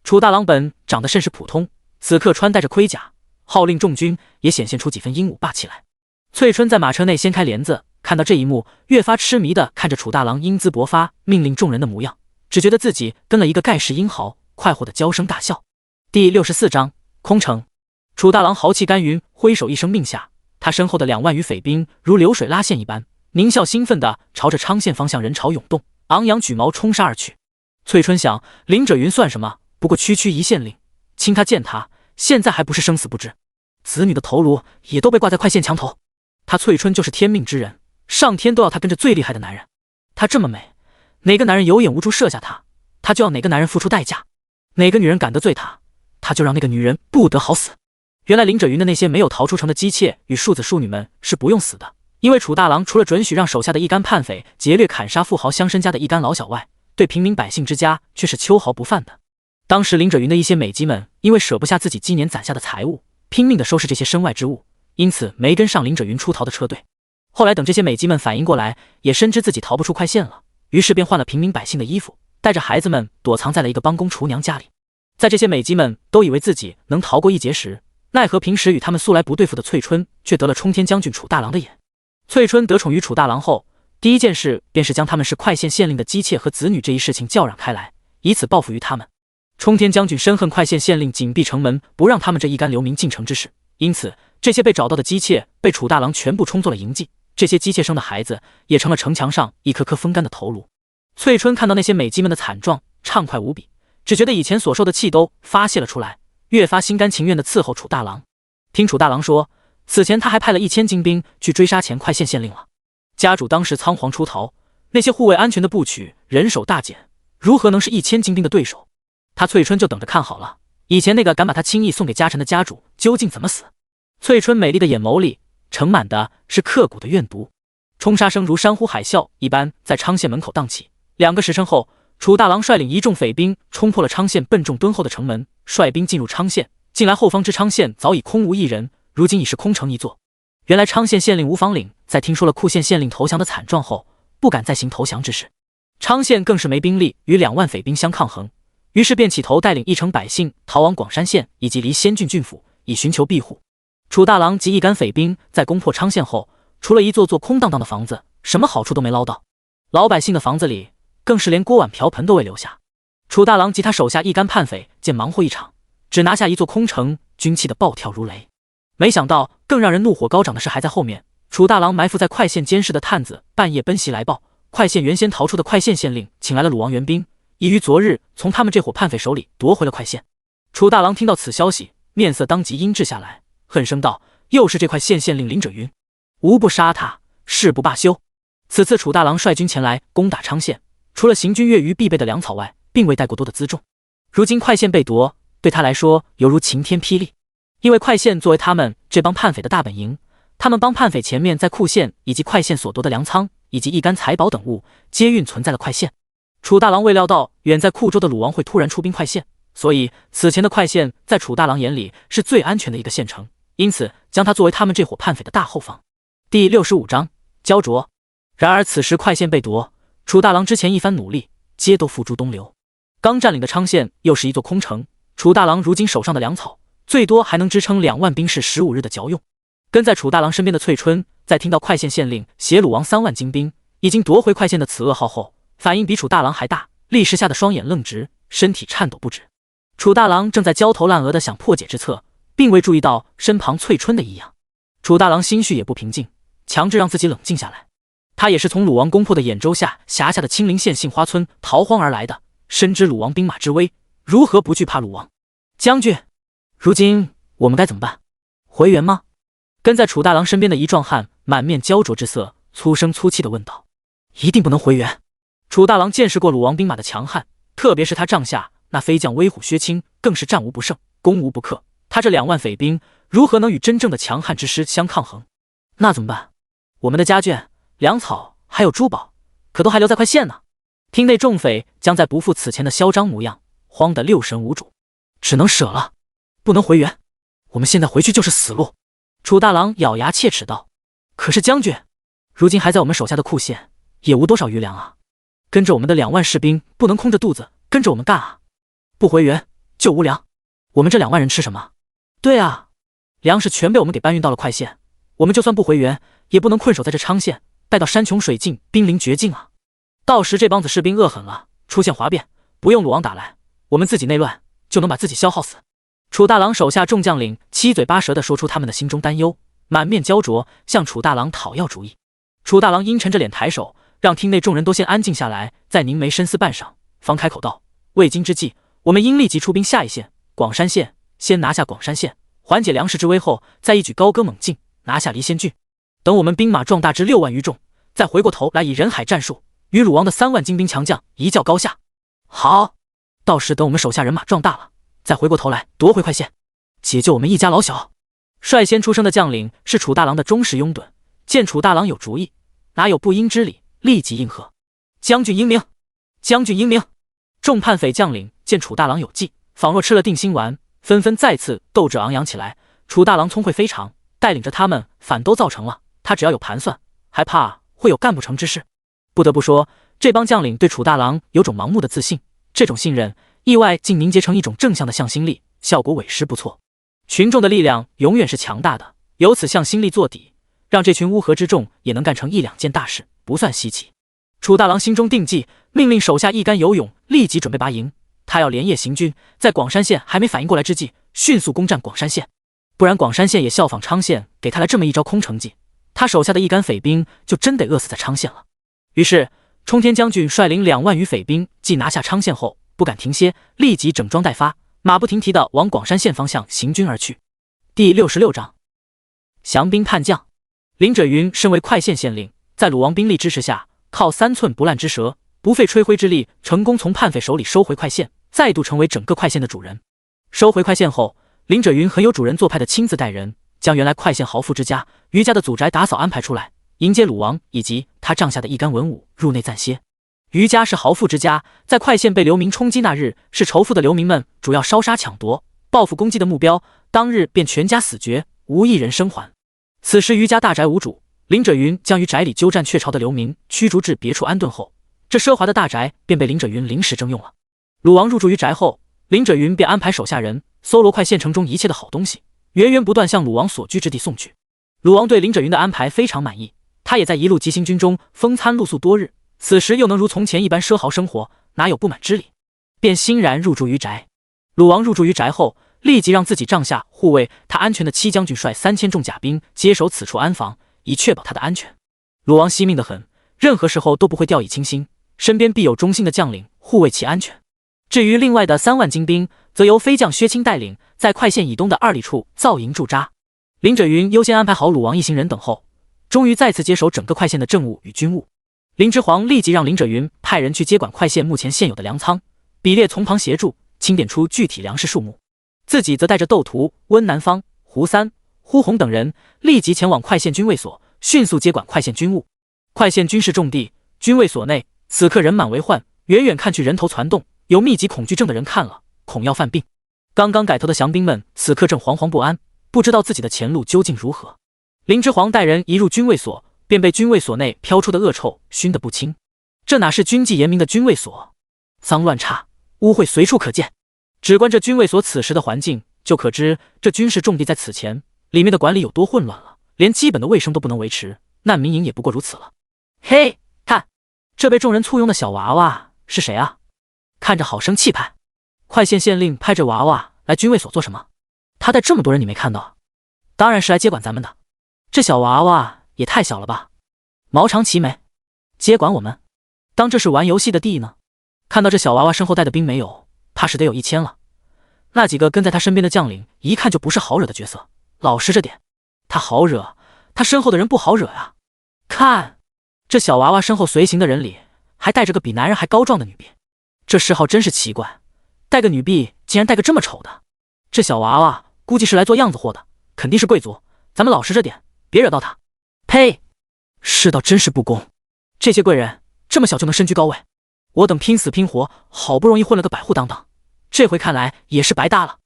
楚大郎本长得甚是普通，此刻穿戴着盔甲，号令众军，也显现出几分英武霸气来。翠春在马车内掀开帘子，看到这一幕，越发痴迷地看着楚大郎英姿勃发，命令众人的模样，只觉得自己跟了一个盖世英豪，快活的娇声大笑。第64章空城。楚大郎豪气干云，挥手一声命下，他身后的2万余匪兵如流水拉线一般，狞笑兴奋地朝着昌县方向人潮涌动，昂扬举矛冲杀而去。翠春想，林者云算什么，不过区区一县令，亲他见他，现在还不是生死不知，子女的头颅也都被挂在快县墙头。他翠春就是天命之人，上天都要他跟着最厉害的男人。他这么美，哪个男人有眼无珠射下他，他就要哪个男人付出代价；哪个女人敢得罪他，他就让那个女人不得好死。原来林者云的那些没有逃出城的姬妾与庶子庶女们是不用死的，因为楚大郎除了准许让手下的一干叛匪劫掠砍杀富豪乡绅家的一干老小外，对平民百姓之家却是秋毫不犯的。当时林者云的一些美姬们因为舍不下自己今年攒下的财物，拼命地收拾这些身外之物，因此没跟上林者云出逃的车队。后来等这些美姬们反应过来，也深知自己逃不出快县了，于是便换了平民百姓的衣服，带着孩子们躲藏在了一个帮工厨娘家里。在这些美姬们都以为自己能逃过一劫时，奈何平时与他们素来不对付的翠春却得了冲天将军楚大郎的眼。翠春得宠于楚大郎后，第一件事便是将他们是快县县令的姬妾和子女这一事情叫嚷开来，以此报复于他们。冲天将军深恨快县县令紧闭城门，不让他们这一干流民进城之事，因此这些被找到的姬妾被楚大郎全部充作了营妓，这些姬妾生的孩子也成了城墙上一颗颗风干的头颅。翠春看到那些美姬们的惨状，畅快无比，只觉得以前所受的气都发泄了出来，越发心甘情愿地伺候楚大郎。听楚大郎说，此前他还派了1000精兵去追杀前快县县令了。家主当时仓皇出逃，那些护卫安全的部曲人手大减，如何能是1000精兵的对手？他翠春就等着看好了，以前那个敢把他轻易送给家臣的家主究竟怎么死？翠春美丽的眼眸里盛满的是刻骨的怨毒，冲杀声如山呼海啸一般在昌县门口荡起。2个时辰后，楚大郎率领一众匪兵冲破了昌县笨重敦厚的城门，率兵进入昌县。进来后方知昌县早已空无一人，如今已是空城一座。原来昌县县令吴房岭在听说了库县县令投降的惨状后，不敢再行投降之事，昌县更是没兵力与2万匪兵相抗衡，于是便起头带领一城百姓逃往广山县以及离仙郡郡府，以寻求庇护。楚大郎及一干匪兵在攻破昌县后，除了一座座空荡荡的房子，什么好处都没捞到。老百姓的房子里更是连锅碗瓢盆都未留下。楚大郎及他手下一干叛匪见忙活一场，只拿下一座空城，军气的暴跳如雷。没想到更让人怒火高涨的事还在后面。楚大郎埋伏在快县监视的探子半夜奔袭来报，快县原先逃出的快县县令请来了鲁王援兵，已于昨日从他们这伙叛匪手里夺回了快县。楚大郎听到此消息，面色当即阴鸷下来，恨声道：又是这块县县令林者云，无不杀他，誓不罢休。此次楚大郎率军前来攻打昌县，除了行军月余必备的粮草外，并未带过多的辎重。如今快县被夺，对他来说犹如晴天霹雳。因为快县作为他们这帮叛匪的大本营，他们帮叛匪前面在库县以及快县所夺的粮仓以及一干财宝等物，皆运存在了快县。楚大郎未料到远在库州的鲁王会突然出兵快县，所以此前的快县在楚大郎眼里是最安全的一个县城，因此将它作为他们这伙叛匪的大后方。第65章焦灼。然而此时快县被夺，楚大郎之前一番努力皆都付诸东流。刚占领的昌县又是一座空城，楚大郎如今手上的粮草最多还能支撑2万兵士15日的嚼用。跟在楚大郎身边的翠春在听到快县县令携鲁王3万精兵已经夺回快县的此噩耗后，反应比楚大郎还大，立时吓得双眼愣直，身体颤抖不止。楚大郎正在焦头烂额地想破解之策，并未注意到身旁翠春的异样。楚大郎心绪也不平静，强制让自己冷静下来。他也是从鲁王攻破的兖州下辖下的青陵县杏花村逃荒而来的，深知鲁王兵马之威，如何不惧怕鲁王？将军，如今我们该怎么办？回援吗？跟在楚大郎身边的一壮汉满面焦灼之色，粗声粗气地问道。一定不能回援。楚大郎见识过鲁王兵马的强悍，特别是他帐下那飞将威虎薛青，更是战无不胜，攻无不克。他这2万匪兵如何能与真正的强悍之师相抗衡？那怎么办？我们的家眷、粮草还有珠宝，可都还留在快县呢。听那众匪将在不复此前的嚣张模样，慌得六神无主，只能舍了，不能回援。我们现在回去就是死路。楚大郎咬牙切齿道。可是将军，如今还在我们手下的库县也无多少余粮啊，跟着我们的2万士兵不能空着肚子跟着我们干啊，不回援就无粮，我们这2万人吃什么？对啊，粮食全被我们给搬运到了快县，我们就算不回援也不能困守在这昌县，待到山穷水尽兵临绝境啊，到时这帮子士兵饿狠了，出现哗变，不用鲁王打来，我们自己内乱就能把自己消耗死。楚大郎手下众将领七嘴八舌地说出他们的心中担忧，满面焦灼，向楚大郎讨要主意。楚大郎阴沉着脸抬手，让厅内众人都先安静下来，再凝眉深思半晌，方开口道：未今之计，我们应立即出兵下一县广山县，先拿下广山县，缓解粮食之危后，再一举高歌猛进，拿下离仙郡。等我们兵马壮大至6万余众，再回过头来以人海战术与鲁王的3万精兵强将一较高下。好，到时等我们手下人马壮大了，再回过头来夺回快县，解救我们一家老小。率先出声的将领是楚大郎的忠实拥趸，见楚大郎有主意，哪有不应之理，立即应和：将军英明，将军英明。众叛匪将领见楚大郎有计，仿若吃了定心丸，纷纷再次斗志昂扬起来。楚大郎聪慧非常，带领着他们反都造成了，他只要有盘算，还怕会有干不成之事？不得不说，这帮将领对楚大郎有种盲目的自信，这种信任意外竟凝结成一种正向的向心力，效果委实不错。群众的力量永远是强大的，有此向心力做底，让这群乌合之众也能干成1-2件大事，不算稀奇。楚大郎心中定计，命令手下一干游勇立即准备拔营。他要连夜行军，在广山县还没反应过来之际，迅速攻占广山县，不然广山县也效仿昌县给他来这么一招空城计，他手下的一干匪兵就真得饿死在昌县了。于是冲天将军率领2万余匪兵，继拿下昌县后不敢停歇，立即整装待发，马不停蹄地往广山县方向行军而去。第66章降兵叛将。林者云身为快县县令，在鲁王兵力支持下，靠3寸不烂之舌，不费吹灰之力，成功从叛匪手里收回快县，再度成为整个快县的主人。收回快县后，林者云很有主人做派的亲自带人，将原来快县豪富之家余家的祖宅打扫安排出来，迎接鲁王以及他帐下的一干文武入内暂歇。余家是豪富之家，在快县被流民冲击那日，是仇富的流民们主要烧杀抢夺、报复攻击的目标，当日便全家死绝，无一人生还。此时余家大宅无主，林者云将于宅里鸠占鹊巢的流民驱逐至别处安顿后，这奢华的大宅便被林者云临时征用了。鲁王入住于宅后，林者云便安排手下人搜罗快县城中一切的好东西，源源不断向鲁王所居之地送去。鲁王对林者云的安排非常满意，他也在一路急行军中风餐露宿多日，此时又能如从前一般奢豪生活，哪有不满之理？便欣然入住于宅。鲁王入住于宅后，立即让自己帐下护卫他安全的7将军率3000重甲兵接守此处安防，以确保他的安全。鲁王惜命得很，任何时候都不会掉以轻心，身边必有忠心的将领护卫其安全。至于另外的3万精兵，则由飞将薛清带领，在快县以东的2里处造营驻扎。林者云优先安排好鲁王一行人等后，终于再次接手整个快县的政务与军务。林之皇立即让林者云派人去接管快县目前现有的粮仓，比列从旁协助，清点出具体粮食数目。自己则带着窦图、温南方、胡三、呼洪等人，立即前往快县军卫所，迅速接管快县军务。快县军事重地，军卫所内此刻人满为患，远远看去人头攒动，有密集恐惧症的人看了恐要犯病。刚刚改头的降兵们此刻正惶惶不安，不知道自己的前路究竟如何。林之皇带人一入军卫所，便被军卫所内飘出的恶臭熏得不轻。这哪是军纪严明的军卫所，脏乱差，污秽随处可见。只观这军卫所此时的环境，就可知这军事重地在此前里面的管理有多混乱了，连基本的卫生都不能维持，难民营也不过如此了。嘿，看，这被众人簇拥的小娃娃是谁啊？看着好生气派。快县县令派这娃娃来军卫所做什么？他带这么多人你没看到？当然是来接管咱们的。这小娃娃也太小了吧，毛长齐眉，接管我们？当这是玩游戏的地呢？看到这小娃娃身后带的兵没有，怕是得有1000了。那几个跟在他身边的将领一看就不是好惹的角色，老实着点。他好惹，他身后的人不好惹啊。看，这小娃娃身后随行的人里还带着个比男人还高壮的女婢，这嗜好真是奇怪，带个女婢竟然带个这么丑的。这小娃娃估计是来做样子货的，肯定是贵族，咱们老实着点，别惹到他。呸！世道真是不公，这些贵人这么小就能身居高位，我等拼死拼活好不容易混了个百户当当，这回看来也是白搭了。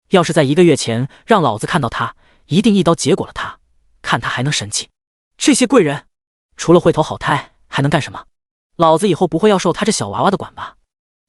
要是在1个月前让老子看到他，一定一刀结果了他，看他还能神气。这些贵人除了会投好胎还能干什么？老子以后不会要受他这小娃娃的管吧？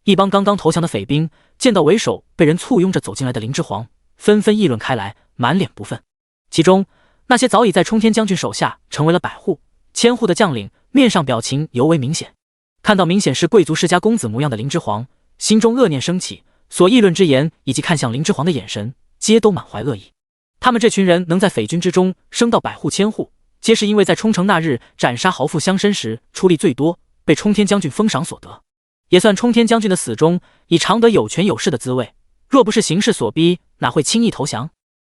一帮刚刚投降的匪兵见到为首被人簇拥着走进来的林之皇，纷纷议论开来，满脸不忿。其中那些早已在冲天将军手下成为了百户、千户的将领，面上表情尤为明显。看到明显是贵族世家公子模样的林之皇，心中恶念升起，所议论之言以及看向林之皇的眼神，皆都满怀恶意。他们这群人能在匪军之中升到百户千户，皆是因为在冲城那日斩杀豪富乡绅时出力最多，被冲天将军封赏所得，也算冲天将军的死中已尝得有权有势的滋味。若不是形势所逼，哪会轻易投降？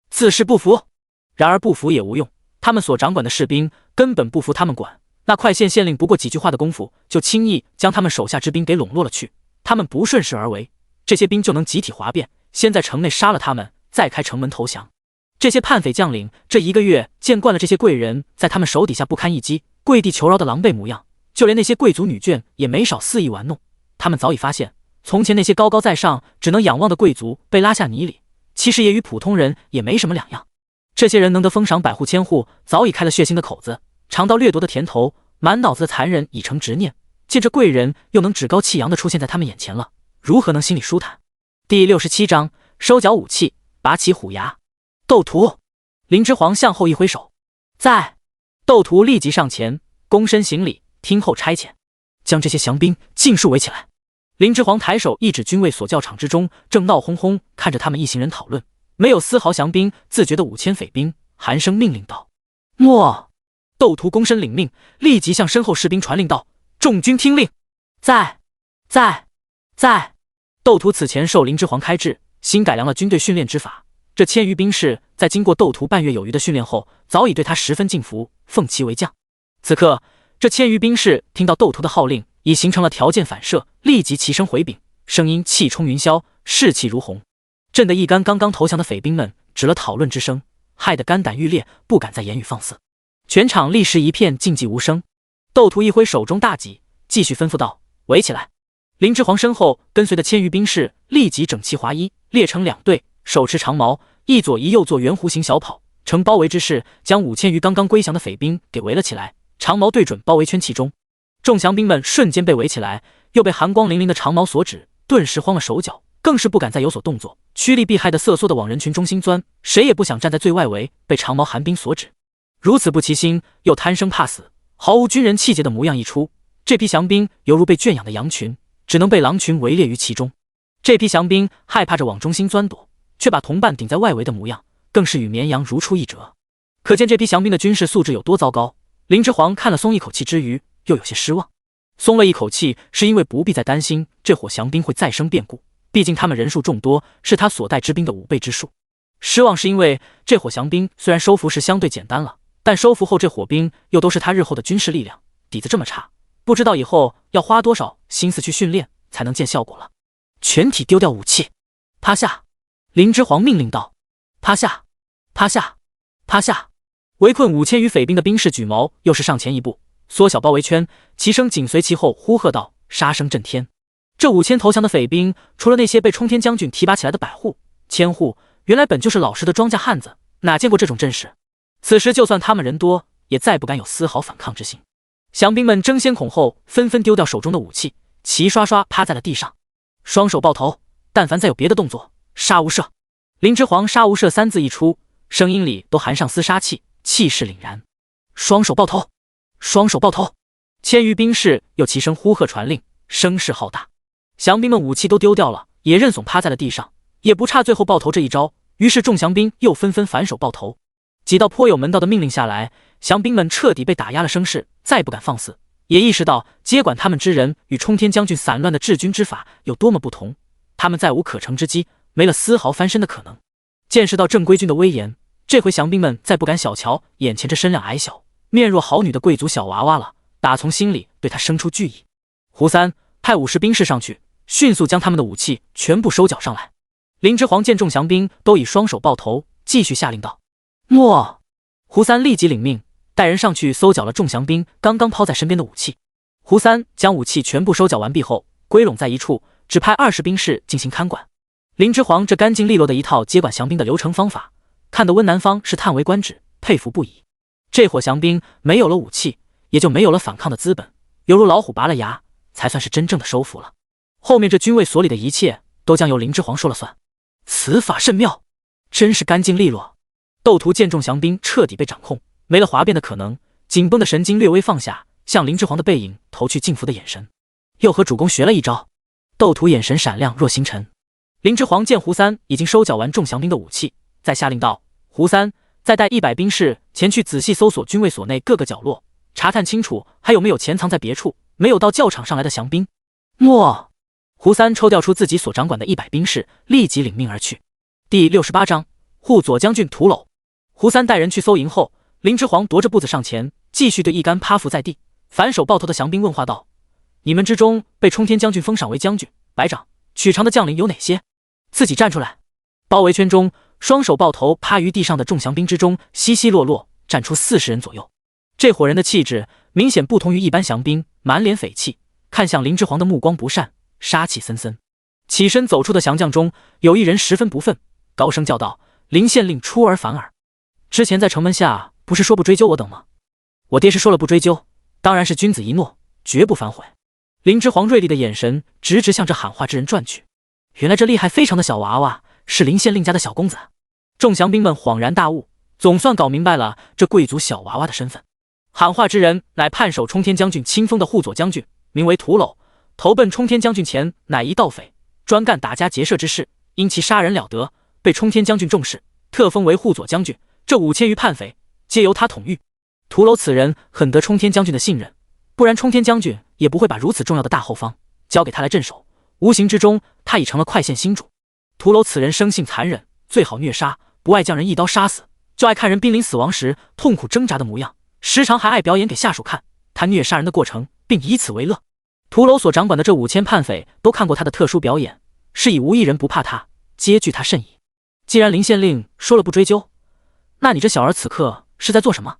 自是不服。然而不服也无用，他们所掌管的士兵根本不服他们管。那快县县令不过几句话的功夫，就轻易将他们手下之兵给笼络了去。他们不顺势而为，这些兵就能集体哗变，先在城内杀了他们，再开城门投降。这些叛匪将领这1个月见惯了这些贵人在他们手底下不堪一击、跪地求饶的狼狈模样，就连那些贵族女眷也没少肆意玩弄。他们早已发现，从前那些高高在上只能仰望的贵族被拉下泥里，其实也与普通人也没什么两样。这些人能得封赏百户千户，早已开了血腥的口子，尝到掠夺的甜头，满脑子的残忍已成执念，见这贵人又能趾高气扬地出现在他们眼前了，如何能心里舒坦？第67章收缴武器，拔起虎牙。斗图！林之皇向后一挥手，在。斗图立即上前，躬身行礼，听候差遣，将这些降兵尽数围起来。林之皇抬手一指军卫所教场之中，正闹哄哄看着他们一行人讨论，没有丝毫降兵自觉的5000匪兵，寒声命令道：诺！斗图躬身领命，立即向身后士兵传令道：众军听令，在。斗图此前受林之皇开智，新改良了军队训练之法，这1000余兵士在经过斗图半月有余的训练后，早已对他十分敬服，奉其为将。此刻这1000余兵士听到斗图的号令，已形成了条件反射，立即齐声回禀，声音气冲云霄，士气如虹，震得一干刚刚投降的匪兵们止了讨论之声，害得肝胆欲裂，不敢再言语放肆。全场立时一片静寂无声。斗图一挥手中大戟，继续吩咐道：围起来！林之皇身后跟随的1000余兵士立即整齐划一，列成2队，手持长矛，一左一右做圆弧形小跑，呈包围之势，将5000余刚刚归降的匪兵给围了起来，长矛对准包围圈其中。众降兵们瞬间被围起来，又被寒光粼粼的长矛所指，顿时慌了手脚，更是不敢再有所动作，趋利避害的瑟缩的往人群中心钻，谁也不想站在最外围，被长矛寒兵所指。如此不齐心，又贪生怕死，毫无军人气节的模样一出，这批降兵犹如被圈养的羊群，只能被狼群围猎于其中。这批降兵害怕着往中心钻躲，却把同伴顶在外围的模样，更是与绵羊如出一辙。可见这批降兵的军事素质有多糟糕。林之皇看了松一口气之余，又有些失望。松了一口气，是因为不必再担心这伙降兵会再生变故，毕竟他们人数众多，是他所带之兵的5倍之数。失望是因为这伙降兵虽然收服时相对简单了，但收服后这伙兵又都是他日后的军事力量，底子这么差，不知道以后要花多少心思去训练才能见效果了。全体丢掉武器，趴下！林之皇命令道：趴下！趴下！趴下！围困5000余匪兵的兵士举矛，又是上前一步，缩小包围圈，齐声紧随其后呼喝道，杀声震天。这5000投降的匪兵，除了那些被冲天将军提拔起来的百户、千户，原来本就是老实的庄稼汉子，哪见过这种阵势？此时就算他们人多，也再不敢有丝毫反抗之心。降兵们争先恐后，纷纷丢掉手中的武器，齐刷刷趴在了地上，双手抱头，但凡再有别的动作，杀无赦！林之皇杀无赦3字一出，声音里都含上丝杀气，气势凛然。双手抱头，双手抱头！1000余兵士又齐声呼喝传令，声势浩大。降兵们武器都丢掉了，也认怂趴在了地上，也不差最后抱头这一招。于是众降兵又纷纷反手抱头。几道颇有门道的命令下来，降兵们彻底被打压了声势，再不敢放肆，也意识到接管他们之人与冲天将军散乱的治军之法有多么不同，他们再无可乘之机，没了丝毫翻身的可能。见识到正规军的威严，这回降兵们再不敢小瞧眼前这身量矮小、面若好女的贵族小娃娃了，打从心里对他生出惧意。胡三派50兵士上去，迅速将他们的武器全部收缴上来。林之皇见众降兵都以双手抱头，继续下令道：诺！胡三立即领命，带人上去搜缴了众降兵刚刚抛在身边的武器。胡三将武器全部收缴完毕后，归拢在一处，只派20兵士进行看管。林之皇这干净利落的一套接管降兵的流程方法，看得温南方是叹为观止，佩服不已。这伙降兵没有了武器，也就没有了反抗的资本，犹如老虎拔了牙，才算是真正的收服了。后面这军卫所里的一切都将由林之皇说了算。此法甚妙，真是干净利落。斗图见众降兵彻底被掌控，没了哗变的可能，紧绷的神经略微放下，向林之皇的背影投去敬服的眼神，又和主公学了一招。斗图眼神闪亮若星辰。林之皇见胡三已经收缴完众降兵的武器，再下令道：胡三，再带100兵士前去仔细搜索军卫所内各个角落，查探清楚还有没有潜藏在别处没有到教场上来的降兵。诺！胡三抽调出自己所掌管的100兵士，立即领命而去。第68章护左将军屠楼。胡三带人去搜营后，林之皇踱着步子上前，继续对一干趴伏在地、反手抱头的降兵问话道：你们之中被冲天将军封赏为将军、百长、曲长的将领有哪些？自己站出来！包围圈中，双手抱头趴于地上的众降兵之中，稀稀落落站出40人左右。这伙人的气质明显不同于一般降兵，满脸匪气，看向林之皇的目光不善，杀气森森。起身走出的降将中，有一人十分不忿，高声叫道：林县令出尔反尔！之前在城门下不是说不追究我等吗？我爹是说了不追究，当然是君子一诺，绝不反悔。林之皇锐利的眼神直直向着喊话之人转去。原来这厉害非常的小娃娃是林县令家的小公子。众降兵们恍然大悟，总算搞明白了这贵族小娃娃的身份。喊话之人乃判守冲天将军亲封的护佐将军，名为屠娄，投奔冲天将军前乃一盗匪，专干打家劫舍之事，因其杀人了得，被冲天将军重视，特封为护佐将军。这5000余叛匪皆由他统御。屠娄此人很得冲天将军的信任，不然冲天将军也不会把如此重要的大后方交给他来镇守。无形之中，他已成了快县新主。屠娄此人生性残忍，最好虐杀，不爱将人一刀杀死，就爱看人濒临死亡时痛苦挣扎的模样，时常还爱表演给下属看他虐杀人的过程，并以此为乐。屠娄所掌管的这5000叛匪都看过他的特殊表演，是以无一人不怕他，皆惧他甚矣。既然林县令说了不追究，那你这小儿此刻是在做什么？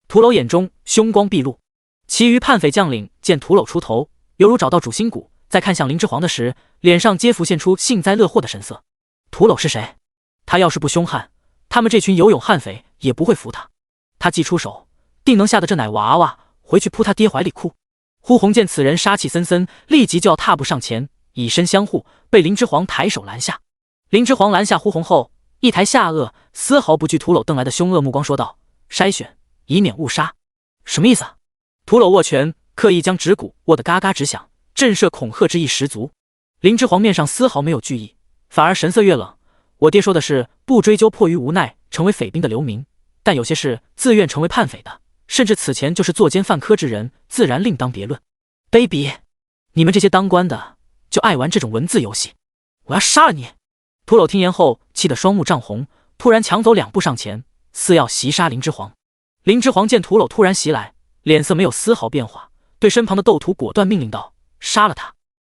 屠娄眼中凶光毕露。其余叛匪将领见屠娄出头，犹如找到主心骨，在看向林之皇的时，脸上皆浮现出幸灾乐祸的神色。屠娄是谁？他要是不凶悍，他们这群有勇悍匪也不会服他。他既出手，定能吓得这奶娃娃回去扑他爹怀里哭。呼鸿见此人杀气森森，立即就要踏步上前，以身相护，被林之皇抬手拦下。林之皇拦下呼鸿后，一抬下颚，丝毫不惧屠娄瞪来的凶恶目光，说道：“筛选，以免误杀。”什么意思啊？屠娄握拳，刻意将指骨握得嘎嘎直响，震慑恐吓之意十足。林之皇面上丝毫没有惧意，反而神色越冷。我爹说的是不追究，迫于无奈成为匪兵的流民，但有些是自愿成为叛匪的，甚至此前就是作奸犯科之人，自然另当别论。卑鄙！你们这些当官的就爱玩这种文字游戏，我要杀了你！屠娄听言后，气得双目涨红，突然抢走2步上前，似要袭杀林之皇。林之皇见屠娄突然袭来，脸色没有丝毫变化，对身旁的窦屠果断命令道：“杀了他！”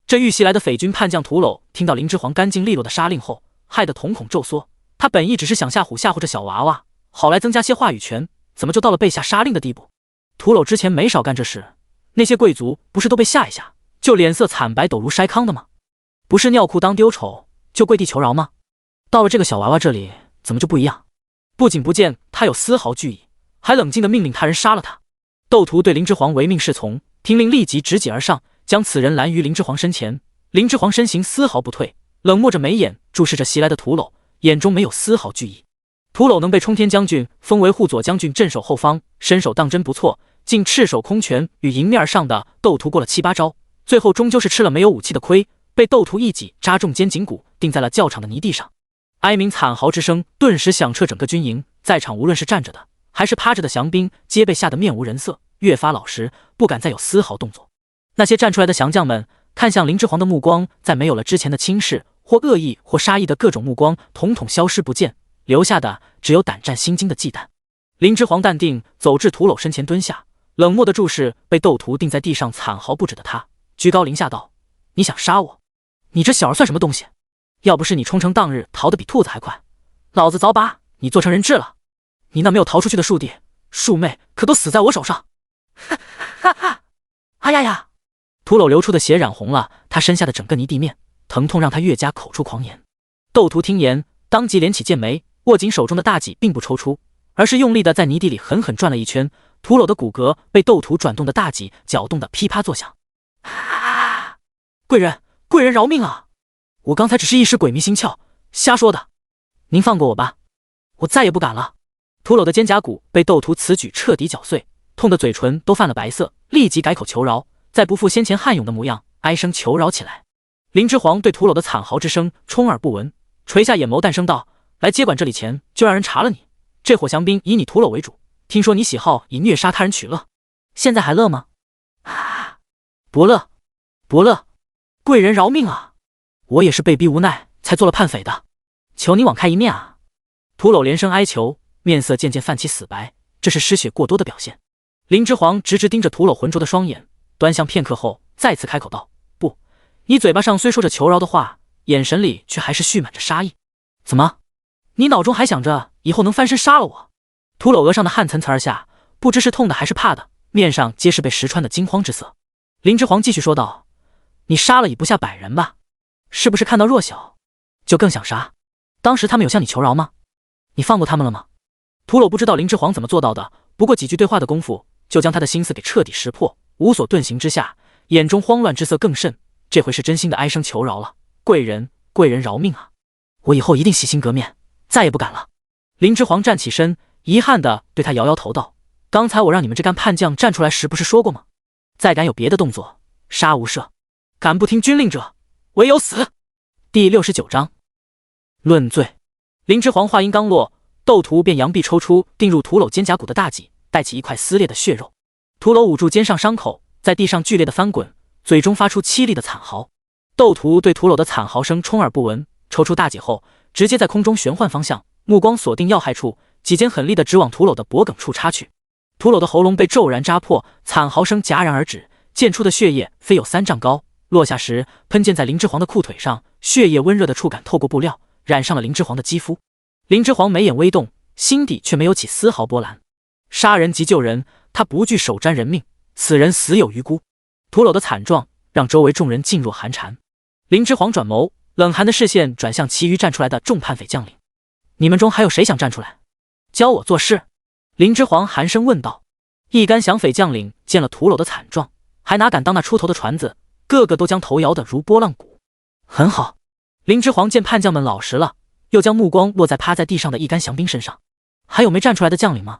这遇袭来的匪军叛将屠娄听到林之皇干净利落的杀令后，害得瞳孔骤缩。他本意只是想吓唬这小娃娃，好来增加些话语权，怎么就到了被下杀令的地步？屠娄之前没少干这事，那些贵族不是都被吓一下就脸色惨白，抖如筛糠的吗？不是尿裤当丢丑就跪地求饶吗？到了这个小娃娃这里，怎么就不一样？不仅不见他有丝毫惧意，还冷静地命令他人杀了他。窦屠对林之皇唯命是从，听令立即直戟而上，将此人拦于林之皇身前。林之皇身形丝毫不退，冷漠着眉眼注视着袭来的屠娄，眼中没有丝毫惧意。屠娄能被冲天将军封为护佐将军，镇守后方，身手当真不错，竟赤手空拳与迎面而上的窦屠过了7、8招，最后终究是吃了没有武器的亏，被窦屠一戟扎中肩颈骨，钉在了教场的泥地上。哀鸣惨嚎之声顿时响彻整个军营，在场无论是站着的还是趴着的降兵，皆被吓得面无人色，越发老实，不敢再有丝毫动作。那些站出来的降将们看向林之皇的目光，再没有了之前的轻视或恶意或杀意的各种目光，统统消失不见，留下的只有胆战心惊的忌惮。林之皇淡定走至屠娄身前蹲下，冷漠的注视被窦屠钉在地上惨嚎不止的他，居高临下道：“你想杀我？你这小儿算什么东西？要不是你冲城当日逃得比兔子还快，老子早把你做成人质了。你那没有逃出去的庶弟庶妹可都死在我手上！”哈哈哈！哎呀呀！屠娄流出的血染红了他身下的整个泥地面，疼痛让他越加口出狂言。窦屠听言，当即连起剑眉，握紧手中的大戟，并不抽出，而是用力的在泥地里狠狠转了一圈。屠娄的骨骼被窦屠转动的大戟搅动的噼啪作响。啊！贵人饶命啊！我刚才只是一时鬼迷心窍，瞎说的，您放过我吧，我再也不敢了。屠娄的肩胛骨被窦屠此举彻底搅碎，痛得嘴唇都泛了白色，立即改口求饶，再不复先前悍勇的模样，哀声求饶起来。林之皇对屠娄的惨嚎之声充耳不闻，垂下眼眸淡声道：“来接管这里前就让人查了你，这伙降兵以你屠娄为主，听说你喜好以虐杀他人取乐，现在还乐吗？”啊！不乐，贵人饶命啊！我也是被逼无奈才做了叛匪的，求你网开一面啊！屠娄连声哀求，面色渐渐泛起死白，这是失血过多的表现。林之皇直直盯着屠娄浑浊的双眼，端详片刻后，再次开口道：“不，你嘴巴上虽说着求饶的话，眼神里却还是蓄满着杀意。怎么，你脑中还想着以后能翻身杀了我？”屠娄额上的汗涔涔而下，不知是痛的还是怕的，面上皆是被石穿的惊慌之色。林之皇继续说道：“你杀了以不下100人吧？是不是看到弱小就更想杀？当时他们有向你求饶吗？你放过他们了吗？”屠娄不知道林之皇怎么做到的，不过几句对话的功夫，就将他的心思给彻底识破。无所遁形之下，眼中慌乱之色更甚，这回是真心的哀声求饶了：“贵人，贵人饶命啊！我以后一定洗心革面，再也不敢了。”林之皇站起身，遗憾地对他摇摇头道：“刚才我让你们这干叛将站出来时，不是说过吗？再敢有别的动作，杀无赦！敢不听军令者，唯有死！”第69章论罪。林之皇话音刚落，窦屠便扬臂抽出钉入屠偻肩胛骨的大戟，带起一块撕裂的血肉。屠偻捂住肩上伤口，在地上剧烈的翻滚，嘴中发出凄厉的惨嚎。窦屠对屠偻的惨嚎声充耳不闻，抽出大戟后，直接在空中旋换方向，目光锁定要害处，戟尖狠力地直往屠偻的脖颈处插去。屠偻的喉咙被骤然扎破，惨嚎声戛然而止，溅出的血液非有3丈高，落下时喷溅在林之皇的裤腿上，血液温热的触感透过布料，染上了林之皇的肌肤。林之皇眉眼微动，心底却没有起丝毫波澜。杀人即救人，他不惧手沾人命，此人死有余辜。屠偻的惨状让周围众人噤若寒蝉。林之皇转眸，冷寒的视线转向其余站出来的众叛匪将领：“你们中还有谁想站出来教我做事？”林之皇寒声问道。一干降匪将领见了屠偻的惨状，还哪敢当那出头的船子，个个都将头摇得如拨浪鼓。很好。林之皇见叛将们老实了，又将目光落在趴在地上的一干降兵身上：“还有没站出来的将领吗？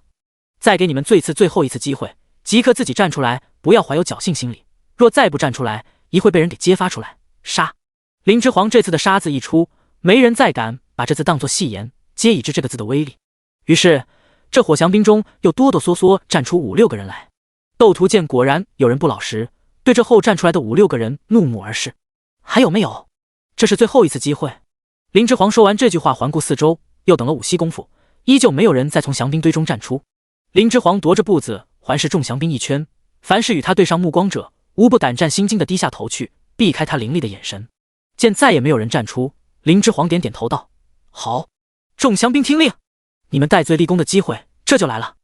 再给你们最后一次机会，即刻自己站出来，不要怀有侥幸心理。若再不站出来，一会被人给揭发出来，杀！”林之皇这次的杀字一出，没人再敢把这字当作戏言，皆已知这个字的威力。于是这伙降兵中又哆哆嗦嗦站出5、6个人来。窦屠见果然有人不老实，对这后站出来的5、6个人怒目而视：“还有没有？这是最后一次机会。”林之皇说完这句话，环顾四周，又等了5息功夫，依旧没有人再从降兵堆中站出。林之皇踱着步子环视众降兵一圈，凡是与他对上目光者，无不胆战心惊地低下头去，避开他凌厉的眼神。见再也没有人站出，林之皇点点头道：“好，众降兵听令，你们戴罪立功的机会这就来了。”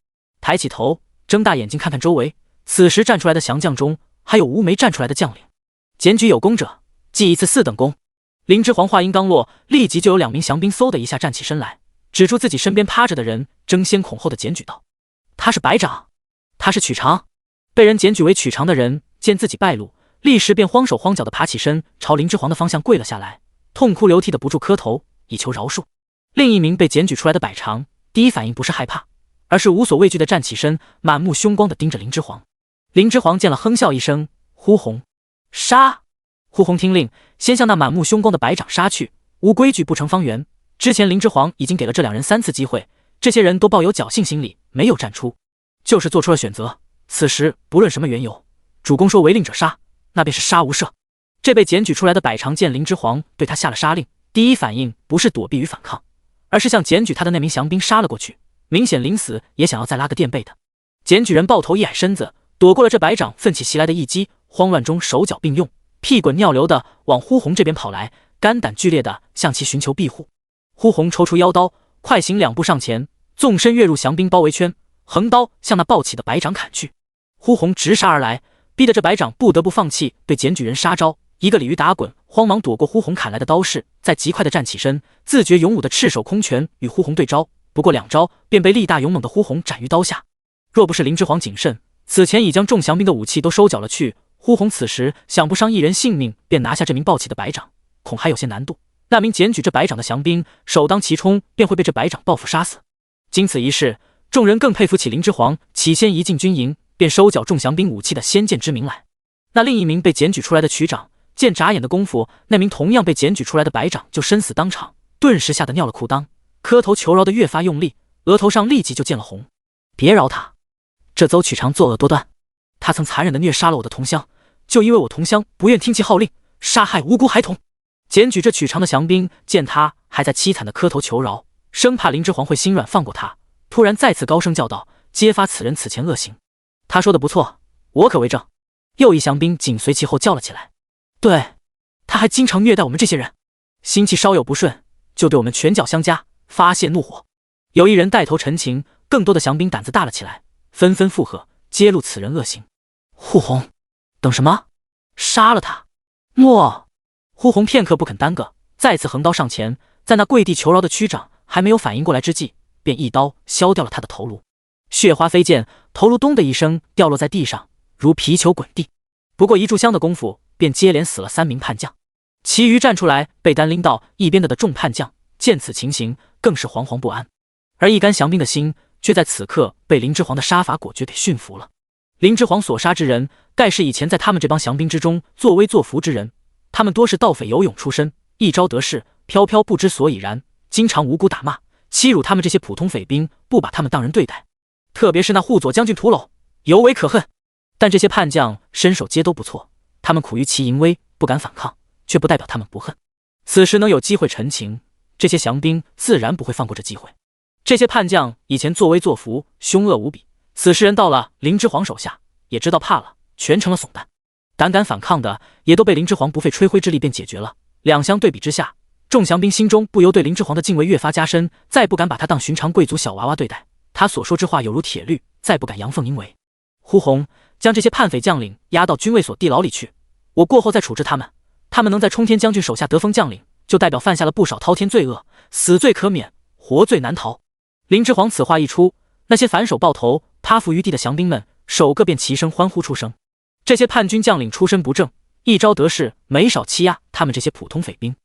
抬起头，睁大眼睛看看周围，此时站出来的降将中，还有无没站出来的将领。检举有功者，记一次4等功。林之皇话音刚落，立即就有2名降兵嗖的一下站起身来，指住自己身边趴着的人，争先恐后的检举道：“他是白长，他是曲长。”被人检举为曲长的人见自己败露，立时便慌手慌脚的爬起身，朝林之皇的方向跪了下来，痛哭流涕的不住磕头，以求饶恕。另一名被检举出来的百长，第一反应不是害怕，而是无所畏惧的站起身，满目凶光的盯着林之皇。林之皇见了，哼笑一声：“呼红，杀！”呼红听令，先向那满目凶光的白长杀去。无规矩不成方圆，之前林之皇已经给了这2人3次机会，这些人都抱有侥幸心理，没有站出，就是做出了选择。此时不论什么缘由，主公说违令者杀，那便是杀无赦。这被检举出来的百长见林之皇对他下了杀令，第一反应不是躲避与反抗，而是向检举他的那名降兵杀了过去，明显临死也想要再拉个垫背的。检举人抱头一矮身子，躲过了这百长奋起袭来的一击，慌乱中手脚并用，屁滚尿流的往呼红这边跑来，肝胆俱裂的向其寻求庇护。呼红抽出腰刀，快行2步上前，纵身跃入降兵包围圈，横刀向那暴起的白长砍去。呼红直杀而来，逼得这白长不得不放弃对检举人杀招，一个鲤鱼打滚，慌忙躲过呼红砍来的刀势，再极快的站起身，自觉勇武的赤手空拳与呼红对招，不过2招便被力大勇猛的呼红斩于刀下。若不是林之皇谨慎，此前已将众降兵的武器都收缴了去，呼红此时想不伤一人性命便拿下这名暴起的白长，恐还有些难度。那名检举这白长的降兵首当其冲，便会被这白长报复杀死。经此一事，众人更佩服起林之皇起先一进军营便收缴众降兵武器的先见之明来。那另一名被检举出来的曲长，见眨眼的功夫，那名同样被检举出来的白长就身死当场，顿时吓得尿了裤裆，磕头求饶的越发用力，额头上立即就见了红。别饶他，这邹曲长作恶多端，他曾残忍的虐杀了我的同乡，就因为我同乡不愿听其号令，杀害无辜孩童。检举这曲长的降兵见他还在凄惨的磕头求饶，生怕林之皇会心软放过他，突然再次高声叫道，揭发此人此前恶行。他说的不错，我可为证。又一降兵紧随其后叫了起来，对，他还经常虐待我们这些人，心气稍有不顺就对我们拳脚相加，发泄怒火。有一人带头陈情，更多的降兵胆子大了起来，纷纷附和，揭露此人恶行。呼红，等什么？杀了他！诺！呼红片刻不肯耽搁，再次横刀上前，在那跪地求饶的区长还没有反应过来之际，便一刀削掉了他的头颅。血花飞溅，头颅咚的一声掉落在地上，如皮球滚地。不过一炷香的功夫，便接连死了3名叛将，其余站出来被单拎到一边的众叛将见此情形，更是惶惶不安。而一干降兵的心，却在此刻被林之皇的杀伐果决给驯服了。林之皇所杀之人，盖是以前在他们这帮降兵之中作威作福之人，他们多是盗匪游勇出身，一招得势，飘飘不知所以然，经常无辜打骂欺辱他们这些普通匪兵，不把他们当人对待。特别是那护佐将军屠楼，尤为可恨。但这些叛将身手皆都不错，他们苦于其淫威，不敢反抗，却不代表他们不恨。此时能有机会陈情，这些降兵自然不会放过这机会。这些叛将以前作威作福，凶恶无比，此时人到了林之皇手下，也知道怕了，全成了怂蛋。胆敢反抗的，也都被林之皇不费吹灰之力便解决了。两相对比之下，众降兵心中不由对林之皇的敬畏越发加深，再不敢把他当寻常贵族小娃娃对待。他所说之话有如铁律，再不敢阳奉阴违。呼鸿，将这些叛匪将领押到军卫所地牢里去，我过后再处置他们。他们能在冲天将军手下得封将领，就代表犯下了不少滔天罪恶，死罪可免，活罪难逃。林之皇此话一出，那些反手抱头趴伏于地的降兵们，首个便齐声欢呼出声。这些叛军将领出身不正，一朝得势，没少欺压他们这些普通匪兵。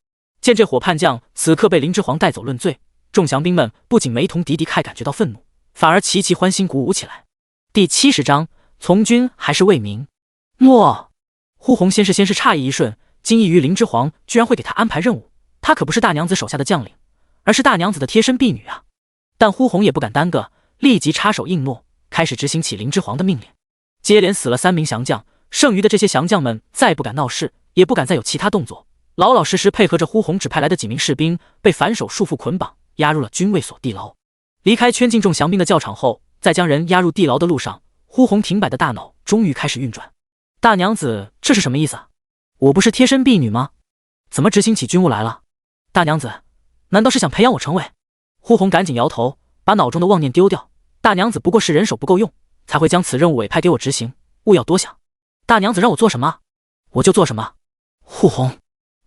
见这伙叛将此刻被林之皇带走论罪，众降兵们不仅没同敌敌，感觉到愤怒，反而齐齐欢欣鼓舞起来。第70章，从军还是为民。诺。呼鸿先是诧异一瞬，惊异于林之皇居然会给他安排任务，他可不是大娘子手下的将领，而是大娘子的贴身婢女啊。但呼鸿也不敢耽搁，立即插手应诺，开始执行起林之皇的命令。接连死了3名降将，剩余的这些降将们再不敢闹事，也不敢再有其他动作，老老实实配合着呼鸿指派来的几名士兵，被反手束缚捆绑，押入了军卫所地牢。离开圈禁众降兵的教场后，在将人押入地牢的路上，呼鸿停摆的大脑终于开始运转。大娘子，这是什么意思啊？我不是贴身婢女吗？怎么执行起军务来了？大娘子，难道是想培养我成为？呼鸿赶紧摇头，把脑中的妄念丢掉。大娘子不过是人手不够用，才会将此任务委派给我执行，勿要多想。大娘子让我做什么，我就做什么。呼鸿，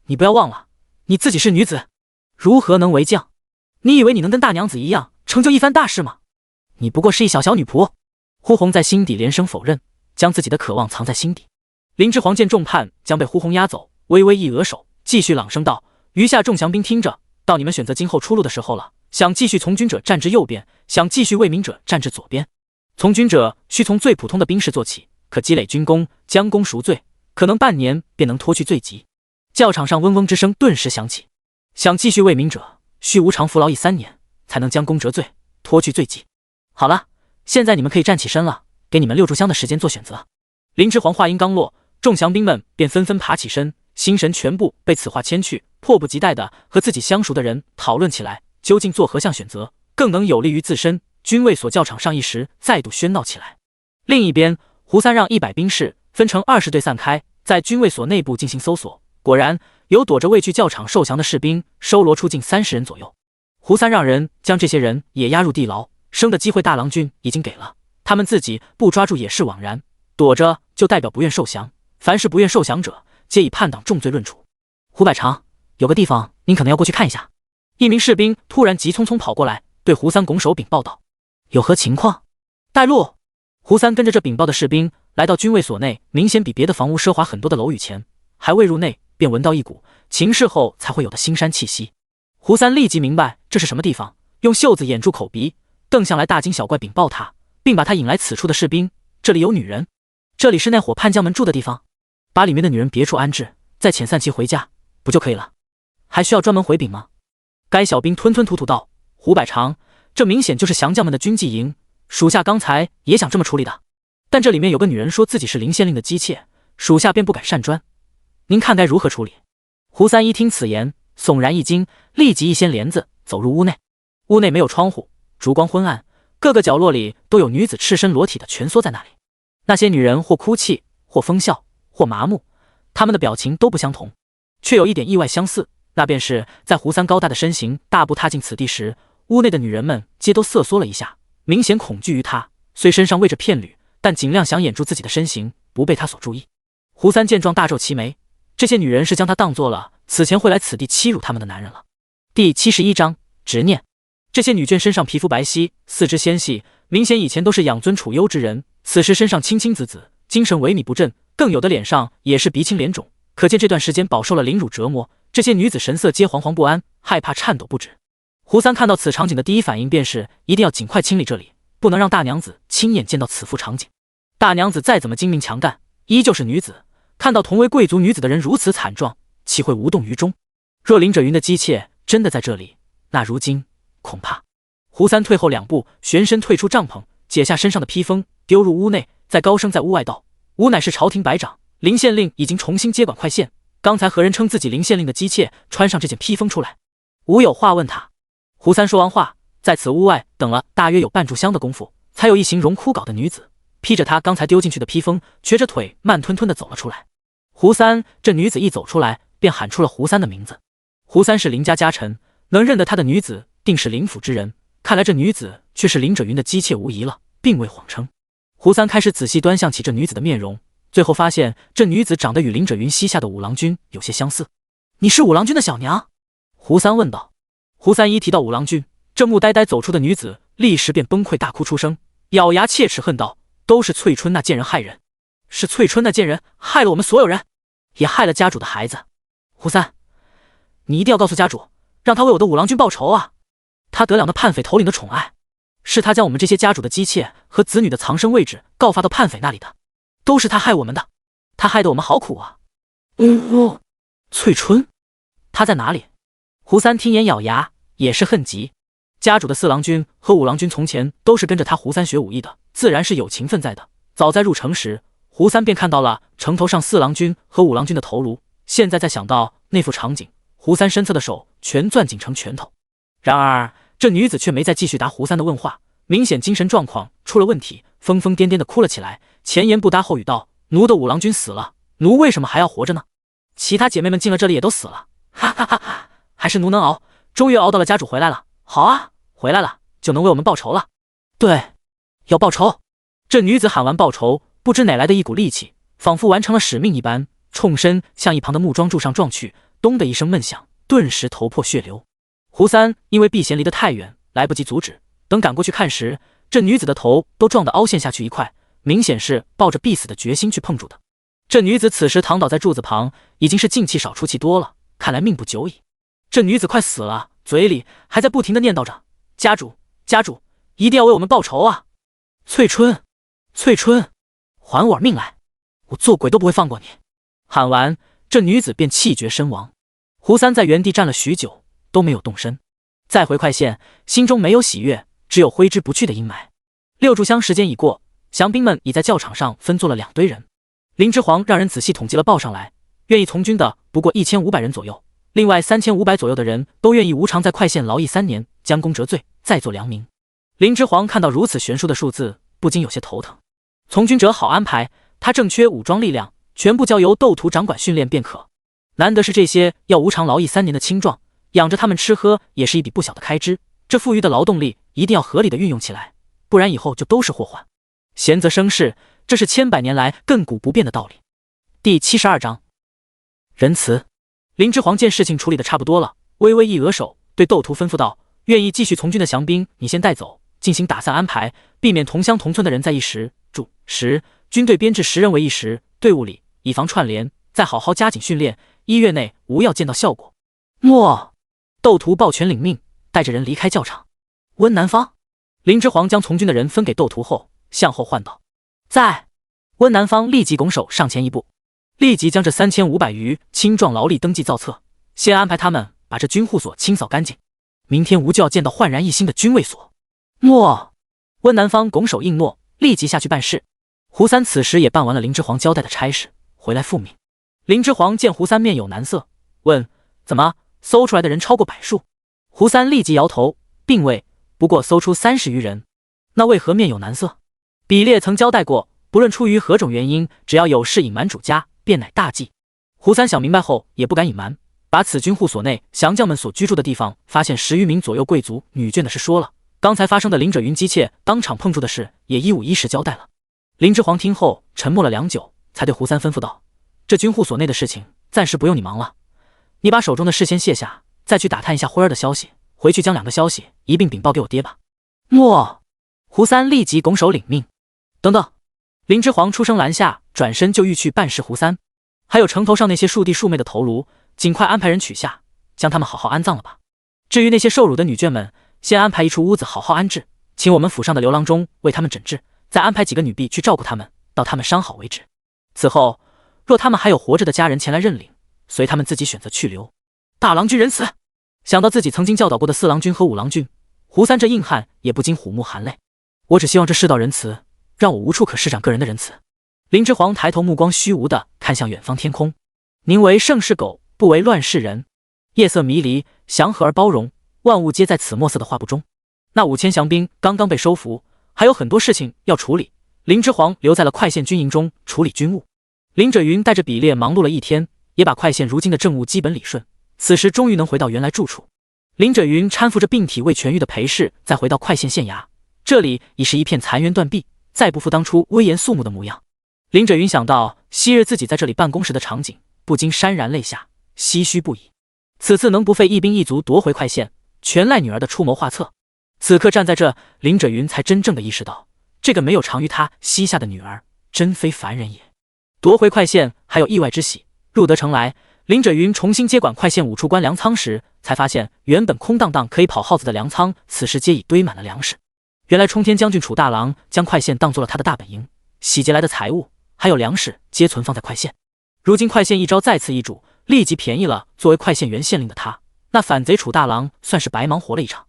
你不要忘了，你自己是女子，如何能为将？你以为你能跟大娘子一样成就一番大事吗？你不过是一小女仆。呼鸿在心底连声否认，将自己的渴望藏在心底。林之皇见众叛将被呼鸿押走，微微一额手，继续朗声道：余下众降兵听着，到你们选择今后出路的时候了。想继续从军者站至右边，想继续为民者站至左边。从军者需从最普通的兵士做起，可积累军功，将功赎罪，可能半年便能脱去罪疾。教场上嗡嗡之声顿时响起。想继续为民者，需无偿服劳役3年，才能将功折罪，脱去罪疾。好了，现在你们可以站起身了，给你们6炷香的时间做选择。林之皇话音刚落，众降兵们便纷纷爬起身，心神全部被此话牵去，迫不及待地和自己相熟的人讨论起来，究竟做何项选择更能有利于自身。军卫所教场上一时再度喧闹起来。另一边，胡三让100兵士分成20队散开，在军卫所内部进行搜索。果然有躲着未去教场受降的士兵收罗出近30人左右。胡三让人将这些人也押入地牢，生的机会大郎君已经给了，他们自己不抓住也是枉然，躲着就代表不愿受降，凡是不愿受降者，皆以叛党重罪论处。胡百长，有个地方您可能要过去看一下。一名士兵突然急匆匆跑过来，对胡三拱手禀报道：有何情况？带路。胡三跟着这禀报的士兵来到军卫所内明显比别的房屋奢华很多的楼宇前，还未入内便闻到一股秦氏后才会有的腥膻气息。胡三立即明白这是什么地方，用袖子掩住口鼻，瞪向来大惊小怪禀报他，并把他引来此处的士兵：这里有女人，这里是那伙叛将们住的地方，把里面的女人别处安置，再遣散其回家不就可以了？还需要专门回禀吗？该小兵吞吞吐吐道：胡百长，这明显就是降将们的军纪营，属下刚才也想这么处理的，但这里面有个女人说自己是林县令的姬妾，属下便不敢擅专，您看该如何处理？胡三一听此言，悚然一惊，立即一掀帘子走入屋内。屋内没有窗户，烛光昏暗，各个角落里都有女子赤身裸体的蜷缩在那里。那些女人或哭泣，或疯笑，或麻木，她们的表情都不相同，却有一点意外相似，那便是在胡三高大的身形大步踏进此地时，屋内的女人们皆都瑟缩了一下，明显恐惧于他，虽身上未着片缕，但尽量想掩住自己的身形，不被他所注意。胡三见状大皱齐眉，这些女人是将他当作了此前会来此地欺辱他们的男人了。第71章执念。这些女眷身上皮肤白皙，四肢纤细，明显以前都是养尊处优之人，此时身上青青紫紫，精神萎靡不振，更有的脸上也是鼻青脸肿，可见这段时间饱受了凌辱折磨。这些女子神色皆惶惶不安，害怕颤抖不止。胡三看到此场景的第一反应便是一定要尽快清理这里，不能让大娘子亲眼见到此副场景。大娘子再怎么精明强干，依旧是女子，看到同为贵族女子的人如此惨状，岂会无动于衷？若林者云的姬妾真的在这里，那如今恐怕……胡三退后2步，旋身退出帐篷，解下身上的披风，丢入屋内，再高声在屋外道：“吾乃是朝廷百长，林县令已经重新接管快县。刚才何人称自己林县令的姬妾穿上这件披风出来？吾有话问他。”胡三说完话，在此屋外等了大约有半炷香的功夫，才有一形容枯槁的女子披着他刚才丢进去的披风，瘸着腿慢吞吞地走了出来。胡三这女子一走出来，便喊出了胡三的名字。胡三是林家家臣，能认得他的女子定是林府之人，看来这女子却是林者云的姬妾无疑了，并未谎称。胡三开始仔细端详起这女子的面容，最后发现这女子长得与林者云膝下的五郎君有些相似。你是五郎君的小娘？胡三问道。胡三一提到五郎君，这木呆呆走出的女子立时便崩溃大哭出声，咬牙切齿恨道：“都是翠春那贱人害人，是翠春那贱人害了我们所有人，也害了家主的孩子。胡三，你一定要告诉家主，让他为我的五郎君报仇啊！他得了那叛匪头领的宠爱，是他将我们这些家主的姬妾和子女的藏身位置告发到叛匪那里的，都是他害我们的，他害得我们好苦啊！”翠春，他在哪里？胡三听言咬牙，也是恨极。家主的4郎君和5郎君从前都是跟着他胡三学武艺的，自然是有情分在的。早在入城时，胡三便看到了城头上4郎君和5郎君的头颅，现在再想到那副场景，胡三身侧的手全攥紧成拳头。然而这女子却没再继续答胡三的问话，明显精神状况出了问题，疯疯癫癫地哭了起来，前言不搭后语道：“奴的5郎君死了，奴为什么还要活着呢？其他姐妹们进了这里也都死了，哈哈哈哈！还是奴能熬，终于熬到了家主回来了。好啊，回来了就能为我们报仇了。对，要报仇。”这女子喊完报仇，不知哪来的一股力气，仿佛完成了使命一般，冲身向一旁的木桩柱上撞去，咚的一声闷响，顿时头破血流。胡三因为避嫌离得太远，来不及阻止，等赶过去看时，这女子的头都撞得凹陷下去一块，明显是抱着必死的决心去碰住的。这女子此时躺倒在柱子旁，已经是进气少出气多了，看来命不久矣。这女子快死了，嘴里还在不停地念叨着：“家主，家主，一定要为我们报仇啊！翠春，翠春，还我命来！我做鬼都不会放过你！”喊完，这女子便气绝身亡。胡三在原地站了许久，都没有动身。再回快县，心中没有喜悦，只有挥之不去的阴霾。6炷香时间已过，降兵们已在教场上分作了2堆人。林之皇让人仔细统计了报上来，愿意从军的不过1500人左右。另外3500左右的人都愿意无偿在快县劳役3年，将功折罪，再做良民。林之皇看到如此悬殊的数字，不禁有些头疼。从军者好安排，他正缺武装力量，全部交由斗图掌管训练便可。难得是这些要无偿劳役3年的青壮，养着他们吃喝也是一笔不小的开支。这富裕的劳动力一定要合理的运用起来，不然以后就都是祸患。贤则生事，这是千百年来亘古不变的道理。第72章仁慈。林之皇见事情处理的差不多了，微微一额手，对斗图吩咐道：“愿意继续从军的降兵，你先带走，进行打散安排，避免同乡同村的人在一时。10军队编制10人为一时，队伍里以防串联，再好好加紧训练，1月内无要见到效果。”诺。斗图抱拳领命，带着人离开教场。温南方。林之皇将从军的人分给斗图后，向后唤道：“在。”温南方立即拱手上前一步，立即将这3500余青壮劳力登记造册，先安排他们把这军护所清扫干净，明天吾就要见到焕然一新的军卫所。诺。温南方拱手应诺，立即下去办事。胡三此时也办完了林之皇交代的差事，回来复命。林之皇见胡三面有难色，问：“怎么搜出来的人超过100数？”胡三立即摇头，并未，不过搜出30余人。那为何面有难色？比列曾交代过，不论出于何种原因，只要有事隐瞒主家，便乃大忌。胡三想明白后也不敢隐瞒，把此军护所内降将们所居住的地方发现10余名左右贵族女眷的事说了，刚才发生的林者云姬妾当场碰触的事也一五一十交代了。林之皇听后沉默了良久，才对胡三吩咐道：“这军护所内的事情暂时不用你忙了，你把手中的事先卸下，再去打探一下辉儿的消息，回去将2个消息一并禀报给我爹吧。”诺。胡三立即拱手领命。等等，林之皇出声拦下，转身就欲去办事。胡三，还有城头上那些庶弟庶妹的头颅，尽快安排人取下，将他们好好安葬了吧。至于那些受辱的女眷们，先安排一处屋子好好安置，请我们府上的刘郎中为他们诊治，再安排几个女婢去照顾他们，到他们伤好为止。此后，若他们还有活着的家人前来认领，随他们自己选择去留。大郎君仁慈。想到自己曾经教导过的四郎君和五郎君，胡三这硬汉也不禁虎目含泪。我只希望这世道仁慈，让我无处可施展个人的仁慈。林之皇抬头，目光虚无地看向远方天空。宁为盛世狗，不为乱世人。夜色迷离，祥和而包容，万物皆在此墨色的画布中。那5000降兵刚刚被收服，还有很多事情要处理。林之皇留在了快县军营中处理军务。林者云带着比列忙碌了一天，也把快县如今的政务基本理顺。此时终于能回到原来住处。林者云搀扶着病体未痊愈的裴氏，再回到快县县衙，这里已是一片残垣断壁，再不复当初威严肃穆的模样。林者云想到昔日自己在这里办公时的场景，不禁潸然泪下，唏嘘不已。此次能不费一兵一卒夺回快县，全赖女儿的出谋划策。此刻站在这，林者云才真正的意识到，这个没有长于他膝下的女儿，真非凡人也。夺回快县还有意外之喜。入得城来，林者云重新接管快县5处官粮仓时，才发现原本空荡荡可以跑耗子的粮仓，此时皆已堆满了粮食。原来冲天将军楚大郎将快县当作了他的大本营，洗劫来的财物还有粮食皆存放在快县。如今快县一朝再次易主，立即便宜了作为快县原县令的他，那反贼楚大郎算是白忙活了一场。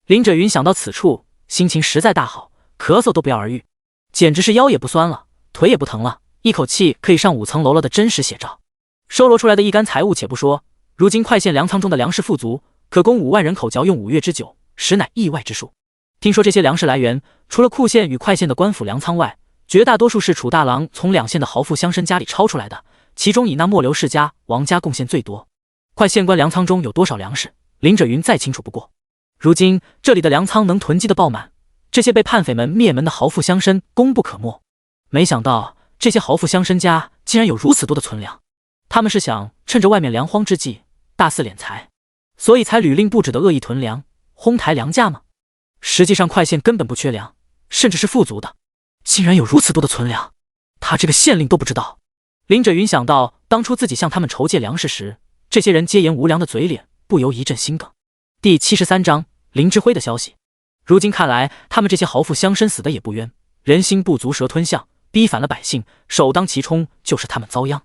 林者云想到此处，心情实在大好，咳嗽都不药而愈，简直是腰也不酸了，腿也不疼了，一口气可以上5层楼了的真实写照。收罗出来的一干财物且不说，如今快县粮仓中的粮食富足，可供5万人口嚼用5月之久，实乃意外之数。听说这些粮食来源，除了库县与快县的官府粮仓外，绝大多数是楚大郎从2县的豪富乡绅家里抄出来的，其中以那莫刘氏家、王家贡献最多。快县官粮仓中有多少粮食，林者云再清楚不过。如今这里的粮仓能囤积的爆满，这些被叛匪们灭门的豪富乡绅功不可没。没想到这些豪富乡绅家竟然有如此多的存粮，他们是想趁着外面粮荒之际大肆敛财，所以才屡令不止的恶意囤粮，哄抬粮价吗？实际上快县根本不缺粮，甚至是富足的，竟然有如此多的存粮，他这个县令都不知道。林者云想到当初自己向他们筹借粮食时，这些人接言无粮的嘴脸，不由一阵心梗。第73章林之辉的消息。如今看来，他们这些豪富乡绅死的也不冤，人心不足蛇吞象，逼反了百姓，首当其冲就是他们遭殃。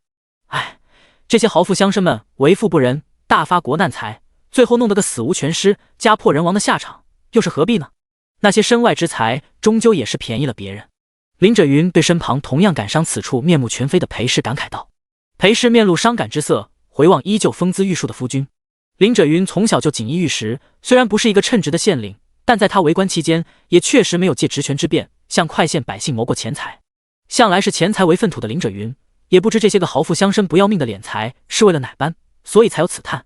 哎，这些豪富乡绅们为富不仁，大发国难财，最后弄得个死无全尸、家破人亡的下场，又是何必呢？那些身外之财，终究也是便宜了别人。林者云对身旁同样感伤此处面目全非的裴氏感慨道。裴氏面露伤感之色，回望依旧风姿玉树的夫君。林者云从小就锦衣玉食，虽然不是一个称职的县令，但在他为官期间，也确实没有借职权之便向快县百姓谋过钱财。向来是钱财为粪土的林者云，也不知这些个豪富乡绅不要命的敛财是为了哪般，所以才有此叹。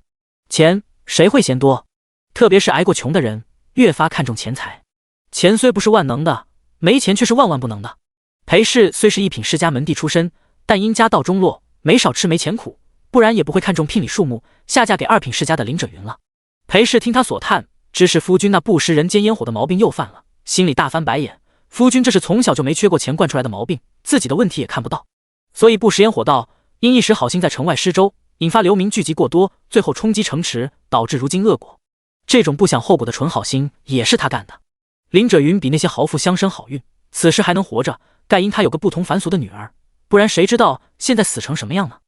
钱谁会嫌多？特别是挨过穷的人，越发看重钱财。钱虽不是万能的，没钱却是万万不能的。裴氏虽是一品世家门第出身，但因家道中落，没少吃没钱苦，不然也不会看重聘礼数目，下嫁给2品世家的林者云了。裴氏听他所叹，知是夫君那不食人间烟火的毛病又犯了，心里大翻白眼。夫君这是从小就没缺过钱惯出来的毛病，自己的问题也看不到，所以不食烟火道，因一时好心在城外施粥，引发流民聚集过多，最后冲击城池，导致如今恶果。这种不想后果的纯好心也是他干的。林者云比那些豪富乡绅好运，此时还能活着，盖因他有个不同凡俗的女儿，不然谁知道现在死成什么样呢？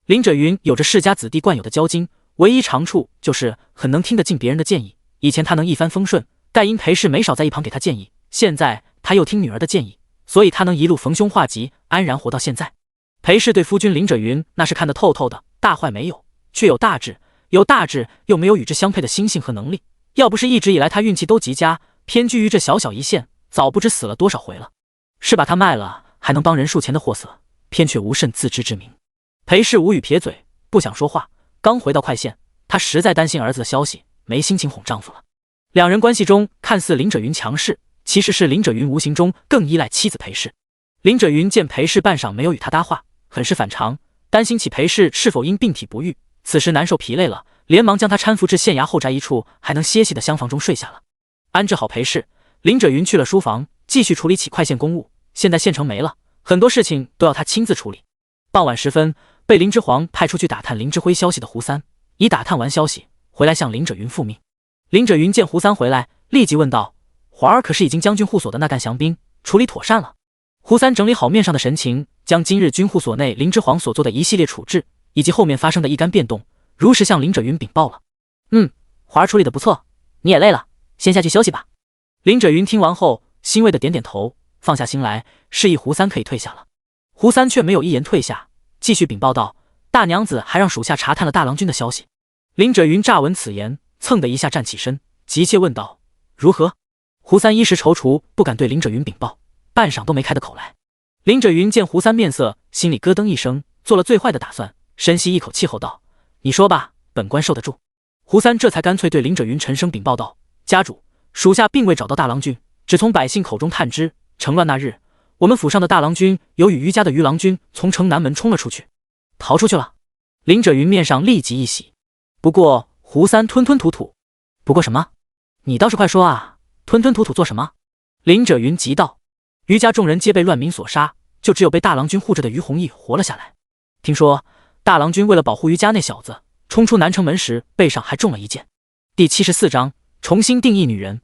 林者云有着世家子弟惯有的骄矜，唯一长处就是很能听得进别人的建议。以前他能一帆风顺，盖因裴氏没少在一旁给他建议，现在他又听女儿的建议，所以他能一路逢凶化吉，安然活到现在。裴氏对夫君林者云那是看得透透的，大坏没有，却有大志，有大志又没有与之相配的心性和能力。要不是一直以来他运气都极佳，偏居于这小小一县，早不知死了多少回了。是把他卖了还能帮人数钱的货色，偏却无甚自知之明。裴氏无语撇嘴，不想说话。刚回到快县，他实在担心儿子的消息，没心情哄丈夫了。两人关系中看似林者云强势，其实是林者云无形中更依赖妻子裴氏。林者云见裴氏半晌没有与他搭话，很是反常，担心起裴氏是否因病体不愈，此时难受疲累了，连忙将他搀扶至县衙后宅一处还能歇息的厢房中睡下了。安置好裴氏，林者云去了书房，继续处理起快县公务。现在县城没了，很多事情都要他亲自处理。傍晚时分，被林之皇派出去打探林之辉消息的胡三，已打探完消息，回来向林者云复命。林者云见胡三回来，立即问道：“华儿可是已经将军护所的那干降兵处理妥善了？”胡三整理好面上的神情，将今日军护所内林之皇所做的一系列处置，以及后面发生的一干变动，如实向林者云禀报了。华儿处理的不错，你也累了，先下去休息吧。林者云听完后，欣慰的点点头，放下心来，示意胡三可以退下了。胡三却没有一言退下，继续禀报道：“大娘子还让属下查探了大郎君的消息。”林者云乍闻此言，蹭的一下站起身，急切问道：“如何？”胡三一时踌躇，不敢对林者云禀报，半晌都没开得口来。林者云见胡三面色，心里咯噔一声，做了最坏的打算，深吸一口气后道：“你说吧，本官受得住。”胡三这才干脆对林者云沉声禀报道：“家主，属下并未找到大郎君，只从百姓口中探知，城乱那日，我们府上的大郎君有与于家的于郎君从城南门冲了出去，逃出去了。”林者云面上立即一喜。不过胡三吞吞吐吐：“不过什么？你倒是快说啊，吞吞吐吐做什么？”林者云急道：“于家众人皆被乱民所杀，就只有被大郎君护着的于弘毅活了下来。听说大郎君为了保护于家那小子，冲出南城门时背上还中了一箭。”第74章重新定义女人。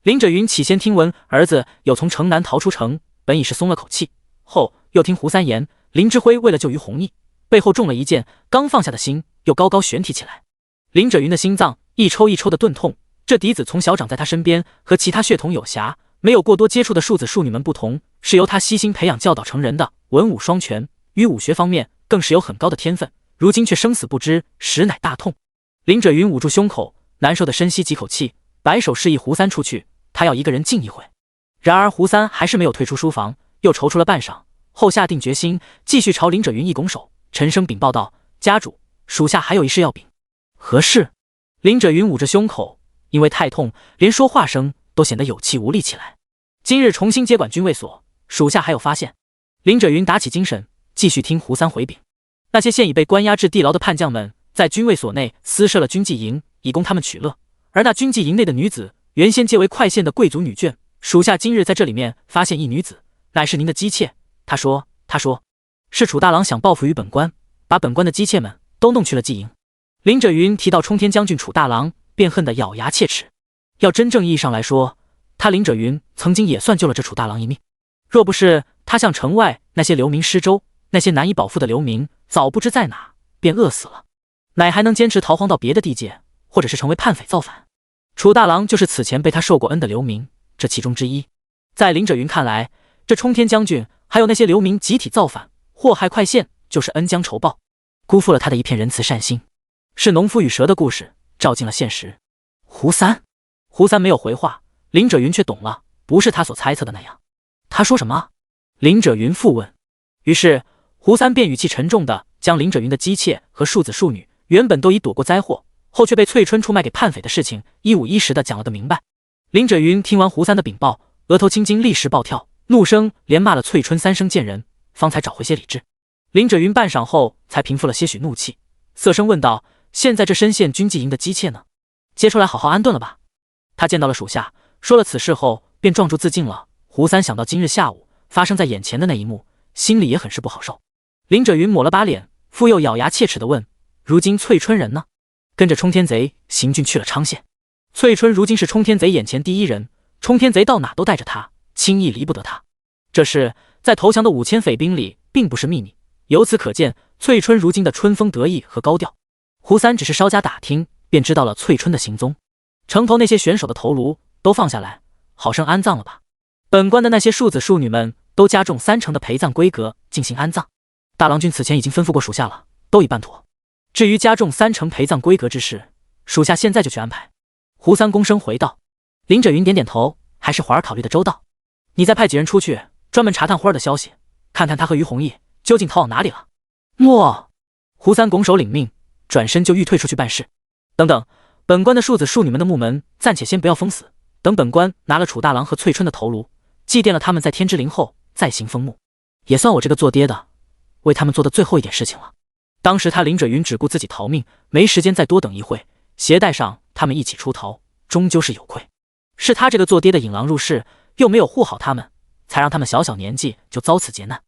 林者云起先听闻儿子有从城南逃出城，本已是松了口气，后又听胡三言林之辉为了救于弘毅，背后中了一箭，刚放下的心又高高悬提起来。林者云的心脏一抽一抽的钝痛，这嫡子从小长在他身边，和其他血统有瑕没有过多接触的庶子庶女们不同，是由他悉心培养教导成人的，文武双全，于武学方面更是有很高的天分，如今却生死不知，实乃大痛。林者云捂住胸口，难受的深吸几口气，摆手示意胡三出去，他要一个人静一会。然而胡三还是没有退出书房，又踌躇了半晌，后下定决心，继续朝林者云一拱手，沉声禀报道：“家主，属下还有一事要禀。”“何事？”林者云捂着胸口，因为太痛，连说话声都显得有气无力起来。“今日重新接管军卫所，属下还有发现。”林者云打起精神，继续听胡三回禀。那些现已被关押至地牢的叛将们，在军卫所内私设了军纪营，以供他们取乐。而那军纪营内的女子，原先皆为快县的贵族女眷。属下今日在这里面发现一女子，乃是您的姬妾。她说是楚大郎想报复于本官，把本官的姬妾们都弄去了纪营。林者云提到冲天将军楚大郎，便恨得咬牙切齿。要真正意义上来说，他林者云曾经也算救了这楚大郎一命。若不是他向城外那些流民施粥，那些难以保护的流民早不知在哪，便饿死了，乃还能坚持逃荒到别的地界，或者是成为叛匪造反。楚大郎就是此前被他受过恩的流民，这其中之一。在林者云看来，这冲天将军还有那些流民集体造反，祸害快县，就是恩将仇报，辜负了他的一片仁慈善心。是农夫与蛇的故事照进了现实。胡三没有回话，林者云却懂了，不是他所猜测的那样。他说什么？林者云复问。于是胡三便语气沉重地将林者云的姬妾和庶子庶女原本都已躲过灾祸，后却被翠春出卖给叛匪的事情一五一十地讲了个明白。林者云听完胡三的禀报，额头青筋立时暴跳，怒声连骂了翠春3声贱人，方才找回些理智。林者云半晌后才平复了些许怒气，色声问道：“现在这深县军纪营的姬妾呢？接出来好好安顿了吧？”他见到了属下，说了此事后，便撞柱自尽了。胡三想到今日下午发生在眼前的那一幕，心里也很是不好受。林者云抹了把脸，复又咬牙切齿地问：“如今翠春人呢？”“跟着冲天贼行军去了昌县。”翠春如今是冲天贼眼前第一人，冲天贼到哪都带着他，轻易离不得他。这事在投降的5000匪兵里并不是秘密，由此可见翠春如今的春风得意和高调。胡三只是稍加打听，便知道了翠春的行踪。城头那些选手的头颅都放下来，好生安葬了吧。本官的那些庶子庶女们都加重3成的陪葬规格进行安葬。大郎君此前已经吩咐过属下了，都已办妥。至于加重3成陪葬规格之事，属下现在就去安排。胡三躬声回道。林者云点点头，还是华儿考虑的周到。你再派几人出去，专门查探花儿的消息，看看他和于弘毅究竟逃往哪里了。莫！胡三拱手领命，转身就欲退出去办事。等等，本官的庶子庶女们的墓门暂且先不要封死，等本官拿了楚大郎和翠春的头颅，祭奠了他们在天之灵后，再行封墓，也算我这个做爹的为他们做的最后一点事情了。当时他林者云只顾自己逃命，没时间再多等一会，携带上他们一起出逃，终究是有愧。是他这个做爹的引狼入室，又没有护好他们，才让他们小小年纪就遭此劫难。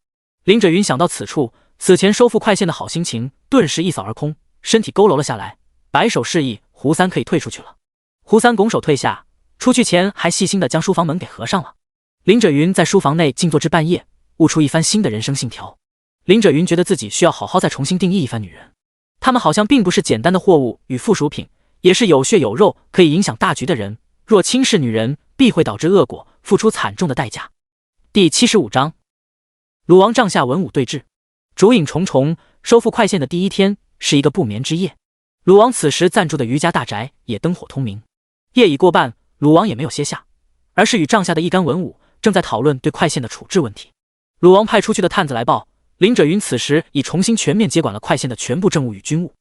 林轸云想到此处，此前收复快县的好心情顿时一扫而空，身体佝偻了下来，摆手示意胡三可以退出去了。胡三拱手退下，出去前还细心地将书房门给合上了。林轸云在书房内静坐至半夜，悟出一番新的人生信条。林轸云觉得自己需要好好再重新定义一番女人，她们好像并不是简单的货物与附属品，也是有血有肉，可以影响大局的人。若轻视女人，必会导致恶果，付出惨重的代价。第75章，鲁王帐下文武对峙，烛影重重。收复快县的第一天是一个不眠之夜，鲁王此时暂住的余家大宅也灯火通明。夜已过半，鲁王也没有歇下，而是与帐下的一干文武正在讨论对快县的处置问题。鲁王派出去的探子来报，林轸云此时已重新全面接管了快县的全部政务与军务，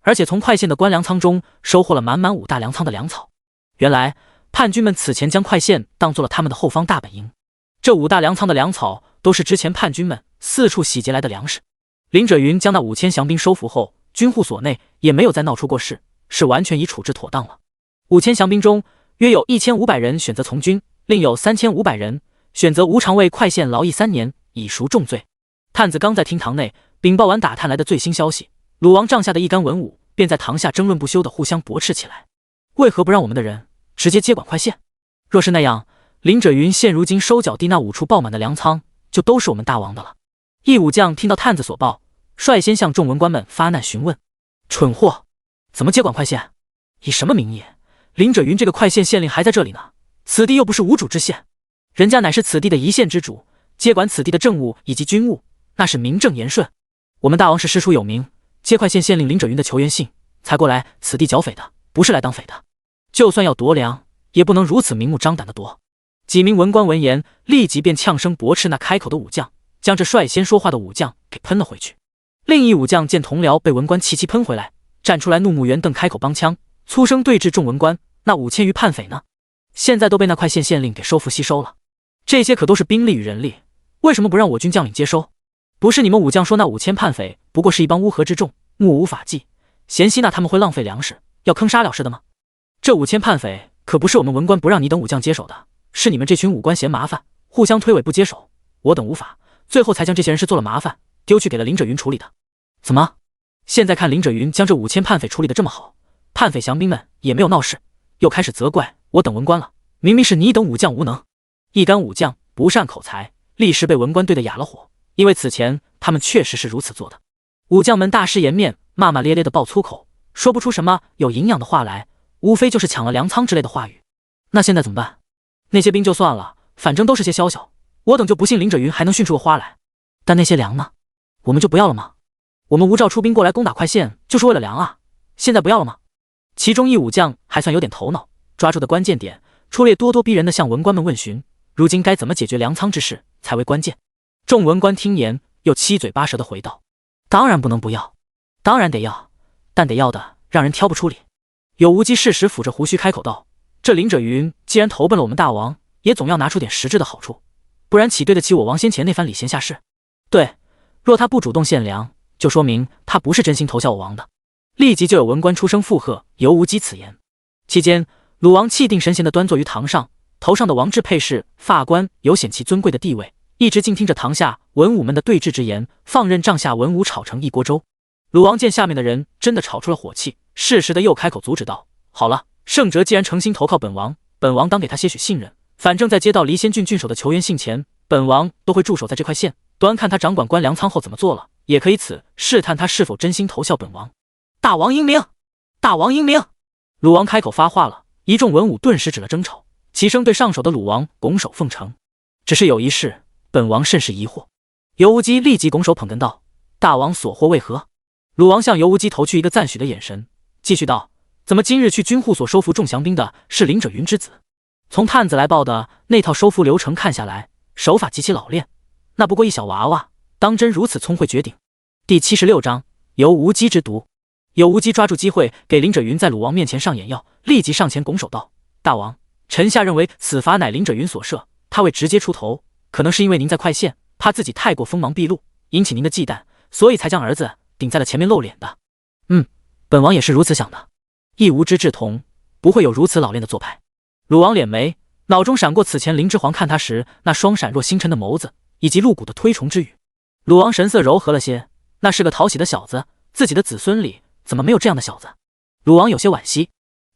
而且从快县的官粮仓中收获了满满5大粮仓的粮草。原来叛军们此前将快县当做了他们的后方大本营，这5大粮仓的粮草都是之前叛军们四处洗劫来的粮食。林轸云将那5000降兵收服后，军户所内也没有再闹出过事，是完全已处置妥当了。5000降兵中，约有1500人选择从军，另有3500人选择无偿为快县劳役3年，以赎重罪。探子刚在厅堂内禀报完打探来的最新消息，鲁王帐下的一干文武便在堂下争论不休的互相驳斥起来。为何不让我们的人直接接管快县？若是那样，林轸云现如今收缴地那5处爆满的粮仓，就都是我们大王的了。一武将听到探子所报，率先向众文官们发难询问：蠢货，怎么接管快县？以什么名义？林轸云这个快县县令还在这里呢，此地又不是无主之县，人家乃是此地的一县之主，接管此地的政务以及军务，那是名正言顺。我们大王是师出有名，接快县县令林轸云的求援信，才过来此地剿匪的，不是来当匪的。就算要夺粮，也不能如此明目张胆的夺。几名文官闻言，立即便呛声驳斥那开口的武将，将这率先说话的武将给喷了回去。另一武将见同僚被文官气喷回来，站出来怒目圆瞪，开口帮腔，粗声对峙众文官：那5000余叛匪呢？现在都被那快县县令给收服吸收了，这些可都是兵力与人力，为什么不让我军将领接收？不是你们武将说那5000叛匪不过是一帮乌合之众，目无法纪，嫌隙那他们会浪费粮食，要坑杀了事的吗？这5000叛匪可不是我们文官不让你等武将接手的，是你们这群武官嫌麻烦，互相推诿不接手，我等无法，最后才将这些人事做了麻烦，丢去给了林轸云处理的。怎么？现在看林轸云将这5000叛匪处理得这么好，叛匪降兵们也没有闹事，又开始责怪我等文官了，明明是你等武将无能。一干武将不善口才，立时被文官对得哑了火，因为此前他们确实是如此做的。武将们大失颜面，骂骂咧咧的爆粗口，说不出什么有营养的话来，无非就是抢了粮仓之类的话语。那现在怎么办？那些兵就算了，反正都是些宵小，我等就不信林轸云还能训出个花来。但那些粮呢？我们就不要了吗？我们吴赵出兵过来攻打快县，就是为了粮啊，现在不要了吗？其中一武将还算有点头脑，抓住的关键点，出列咄咄逼人的向文官们问询，如今该怎么解决粮仓之事才为关键。众文官听言，又七嘴八舌的回道：当然不能不要，当然得要，但得要的让人挑不出理。有无忌适时抚着胡须开口道：这林轸云既然投奔了我们大王，也总要拿出点实质的好处，不然岂对得起我王先前那番礼贤下士？对，若他不主动献粮，就说明他不是真心投效我王的。立即就有文官出声附和尤无忌此言。期间，鲁王气定神闲地端坐于堂上，头上的王制佩饰发冠有显其尊贵的地位，一直静听着堂下文武们的对峙之言，放任帐下文武吵成一锅粥。鲁王见下面的人真的吵出了火气，适时的又开口阻止道：好了，盛哲既然诚心投靠本王，本王当给他些许信任，反正在接到离仙郡郡守的求援信前，本王都会驻守在这块县，端看他掌管官粮仓后怎么做了，也可以此试探他是否真心投效本王。大王英明，大王英明！鲁王开口发话了，一众文武顿时止了争吵，齐声对上手的鲁王拱手奉承。只是有一事，本王甚是疑惑。尤无忌立即拱手捧哏道：大王所惑为何？鲁王向尤无忌投去一个赞许的眼神，继续道：怎么今日去军户所收服众降兵的是林轸云之子？从探子来报的那套收服流程看下来，手法极其老练，那不过一小娃娃，当真如此聪慧绝顶？第76章尤无忌之毒。有无忌抓住机会给林轸云在鲁王面前上眼药，立即上前拱手道：大王，臣下认为此法乃林轸云所设，他未直接出头，可能是因为您在快县，怕自己太过锋芒毕露，引起您的忌惮，所以才将儿子顶在了前面露脸的。本王也是如此想的。一无之志同，不会有如此老练的做派。鲁王敛眉，脑中闪过此前林之皇看他时那双闪若星辰的眸子，以及露骨的推崇之语。鲁王神色柔和了些，那是个讨喜的小子，自己的子孙里怎么没有这样的小子？鲁王有些惋惜。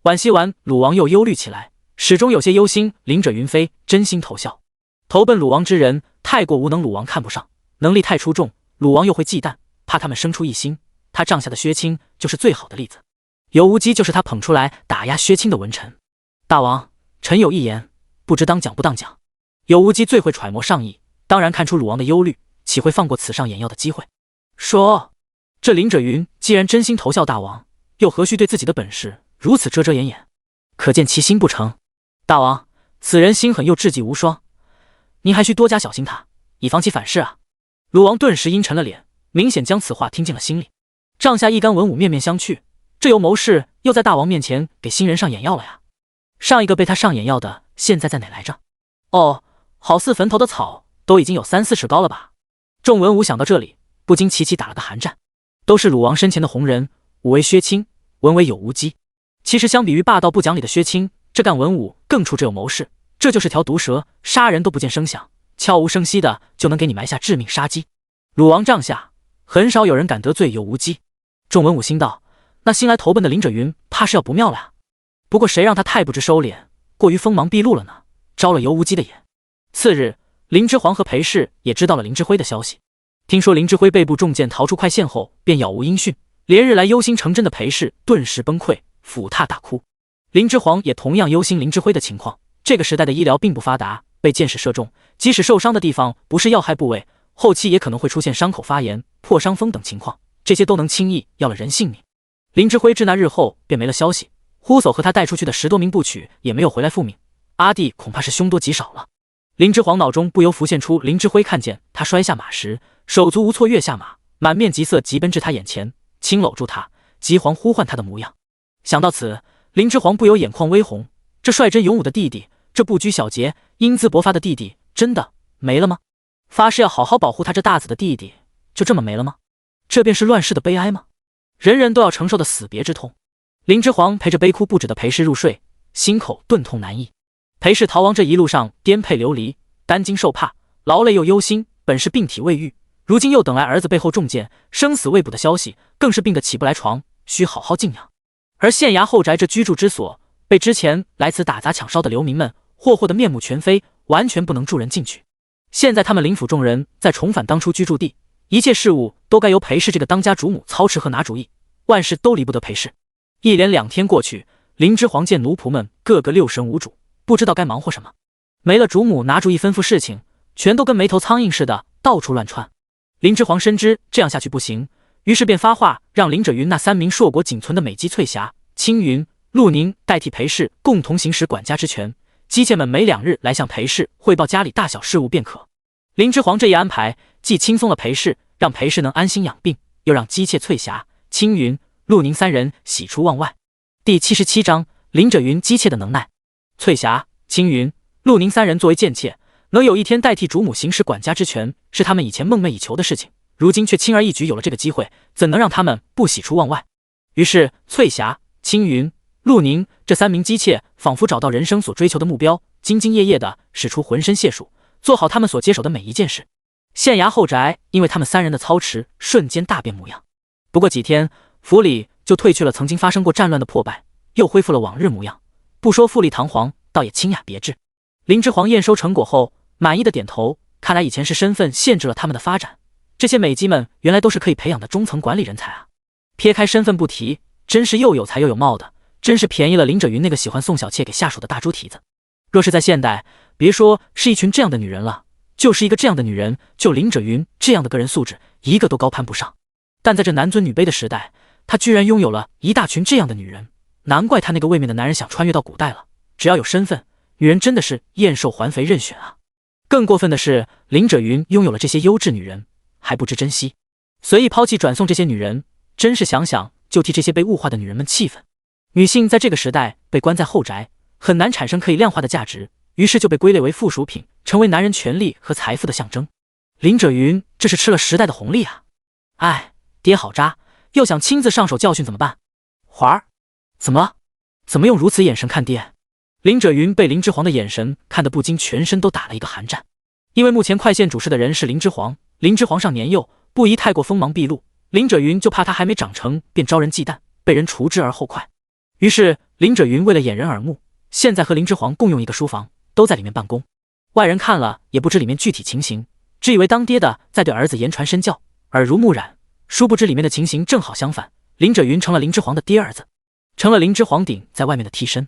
惋惜完，鲁王又忧虑起来，始终有些忧心林者云飞真心投效。投奔鲁王之人太过无能，鲁王看不上；能力太出众，鲁王又会忌惮，怕他们生出异心。他帐下的薛青就是最好的例子。有无忌就是他捧出来打压薛青的文臣。大王，臣有一言，不知当讲不当讲。有无忌最会揣摩上意，当然看出鲁王的忧虑，岂会放过此上眼药的机会？说，这林者云既然真心投效大王，又何须对自己的本事如此遮遮掩掩？可见其心不成。大王，此人心狠又智计无双，您还需多加小心他，以防其反噬啊！鲁王顿时阴沉了脸，明显将此话听进了心里。帐下一干文武面面相觑，这由谋士又在大王面前给新人上眼药了呀？上一个被他上眼药的，现在在哪来着？哦，好似坟头的草都已经有30-40尺高了吧？众文武想到这里，不禁齐齐打了个寒战。都是鲁王身前的红人，武为薛青，文为有无忌。其实相比于霸道不讲理的薛青，这干文武更出这有谋士，这就是条毒蛇，杀人都不见声响，悄无声息的就能给你埋下致命杀机。鲁王帐下很少有人敢得罪有无忌。众文武心道，那新来投奔的林者云怕是要不妙了呀。不过谁让他太不知收敛，过于锋芒毕露了呢？招了尤无忌的眼。次日，林之皇和裴氏也知道了林之辉的消息。听说林之辉背部中箭逃出快线后便杳无音讯，连日来忧心成真的裴氏顿时崩溃，俯榻大哭。林之皇也同样忧心林之辉的情况。这个时代的医疗并不发达，被箭矢射中，即使受伤的地方不是要害部位，后期也可能会出现伤口发炎、破伤风等情况，这些都能轻易要了人性命。林之辉至那日后便没了消息，呼叟和他带出去的10多名部曲也没有回来复命。阿弟恐怕是凶多吉少了。林之皇脑中不由浮现出林之辉看见他摔下马时手足无措跃下马，满面急色疾奔至他眼前，轻搂住他，急惶呼唤他的模样。想到此，林之皇不由眼眶微红。这率真勇武的弟弟，这不拘小节、英姿勃发的弟弟，真的没了吗？发誓要好好保护他这大子的弟弟，就这么没了吗？这便是乱世的悲哀吗？人人都要承受的死别之痛。林之皇陪着悲哭不止的裴氏入睡，心口钝痛难抑。裴氏逃亡这一路上颠沛流离，担惊受怕，劳累又忧心，本是病体未愈，如今又等来儿子背后中箭，生死未卜的消息，更是病得起不来床，需好好静养。而县衙后宅这居住之所，被之前来此打砸抢烧的流民们霍霍得面目全非，完全不能住人进去。现在他们林府众人再重返当初居住地，一切事务都该由裴氏这个当家主母操持和拿主意，万事都离不得裴氏。一连2天过去，林之皇见奴仆们个个六神无主，不知道该忙活什么。没了主母拿主意吩咐事情，全都跟没头苍蝇似的到处乱窜。林之皇深知这样下去不行，于是便发话让林者云那3名硕果仅存的美姬翠霞、青云、陆宁代替裴氏共同行使管家之权，姬妾们每2日来向裴氏汇报家里大小事务便可。林之皇这一安排，既轻松了裴氏，让裴氏能安心养病，又让姬妾翠霞、青云、陆宁3人喜出望外。第77章林者云姬妾的能耐。翠霞、青云、陆宁3人作为贱妾，能有一天代替主母行使管家之权，是他们以前梦寐以求的事情，如今却轻而易举有了这个机会，怎能让他们不喜出望外？于是翠霞、青云、陆宁这3名姬妾仿佛找到人生所追求的目标，兢兢业业地使出浑身解数，做好他们所接手的每一件事。县衙后宅因为他们3人的操持，瞬间大变模样。不过几天，府里就褪去了曾经发生过战乱的破败，又恢复了往日模样。不说富丽堂皇，倒也清雅别致。林之皇验收成果后，满意的点头，看来以前是身份限制了他们的发展，这些美姬们原来都是可以培养的中层管理人才啊。撇开身份不提，真是又有才又有貌的，真是便宜了林者云那个喜欢送小妾给下属的大猪蹄子。若是在现代，别说是一群这样的女人了，就是一个这样的女人，就林者云这样的个人素质，一个都高攀不上。但在这男尊女卑的时代，他居然拥有了一大群这样的女人，难怪他那个位面的男人想穿越到古代了。只要有身份，女人真的是燕瘦还肥任选啊！更过分的是，林者云拥有了这些优质女人，还不知珍惜，随意抛弃转送这些女人，真是想想就替这些被物化的女人们气愤。女性在这个时代被关在后宅，很难产生可以量化的价值，于是就被归类为附属品，成为男人权力和财富的象征。林者云这是吃了时代的红利啊！哎，爹好渣，又想亲自上手教训怎么办？华儿，怎么了？怎么用如此眼神看爹？林者云被林之皇的眼神看得不禁全身都打了一个寒战。因为目前快线主事的人是林之皇，林之皇上年幼，不宜太过锋芒毕露，林者云就怕他还没长成便招人忌惮，被人除之而后快。于是林者云为了掩人耳目，现在和林之皇共用一个书房，都在里面办公。外人看了也不知里面具体情形，只以为当爹的在对儿子言传身教，耳濡目染，殊不知里面的情形正好相反，林者云成了林之皇的爹儿子，成了林之皇顶在外面的替身。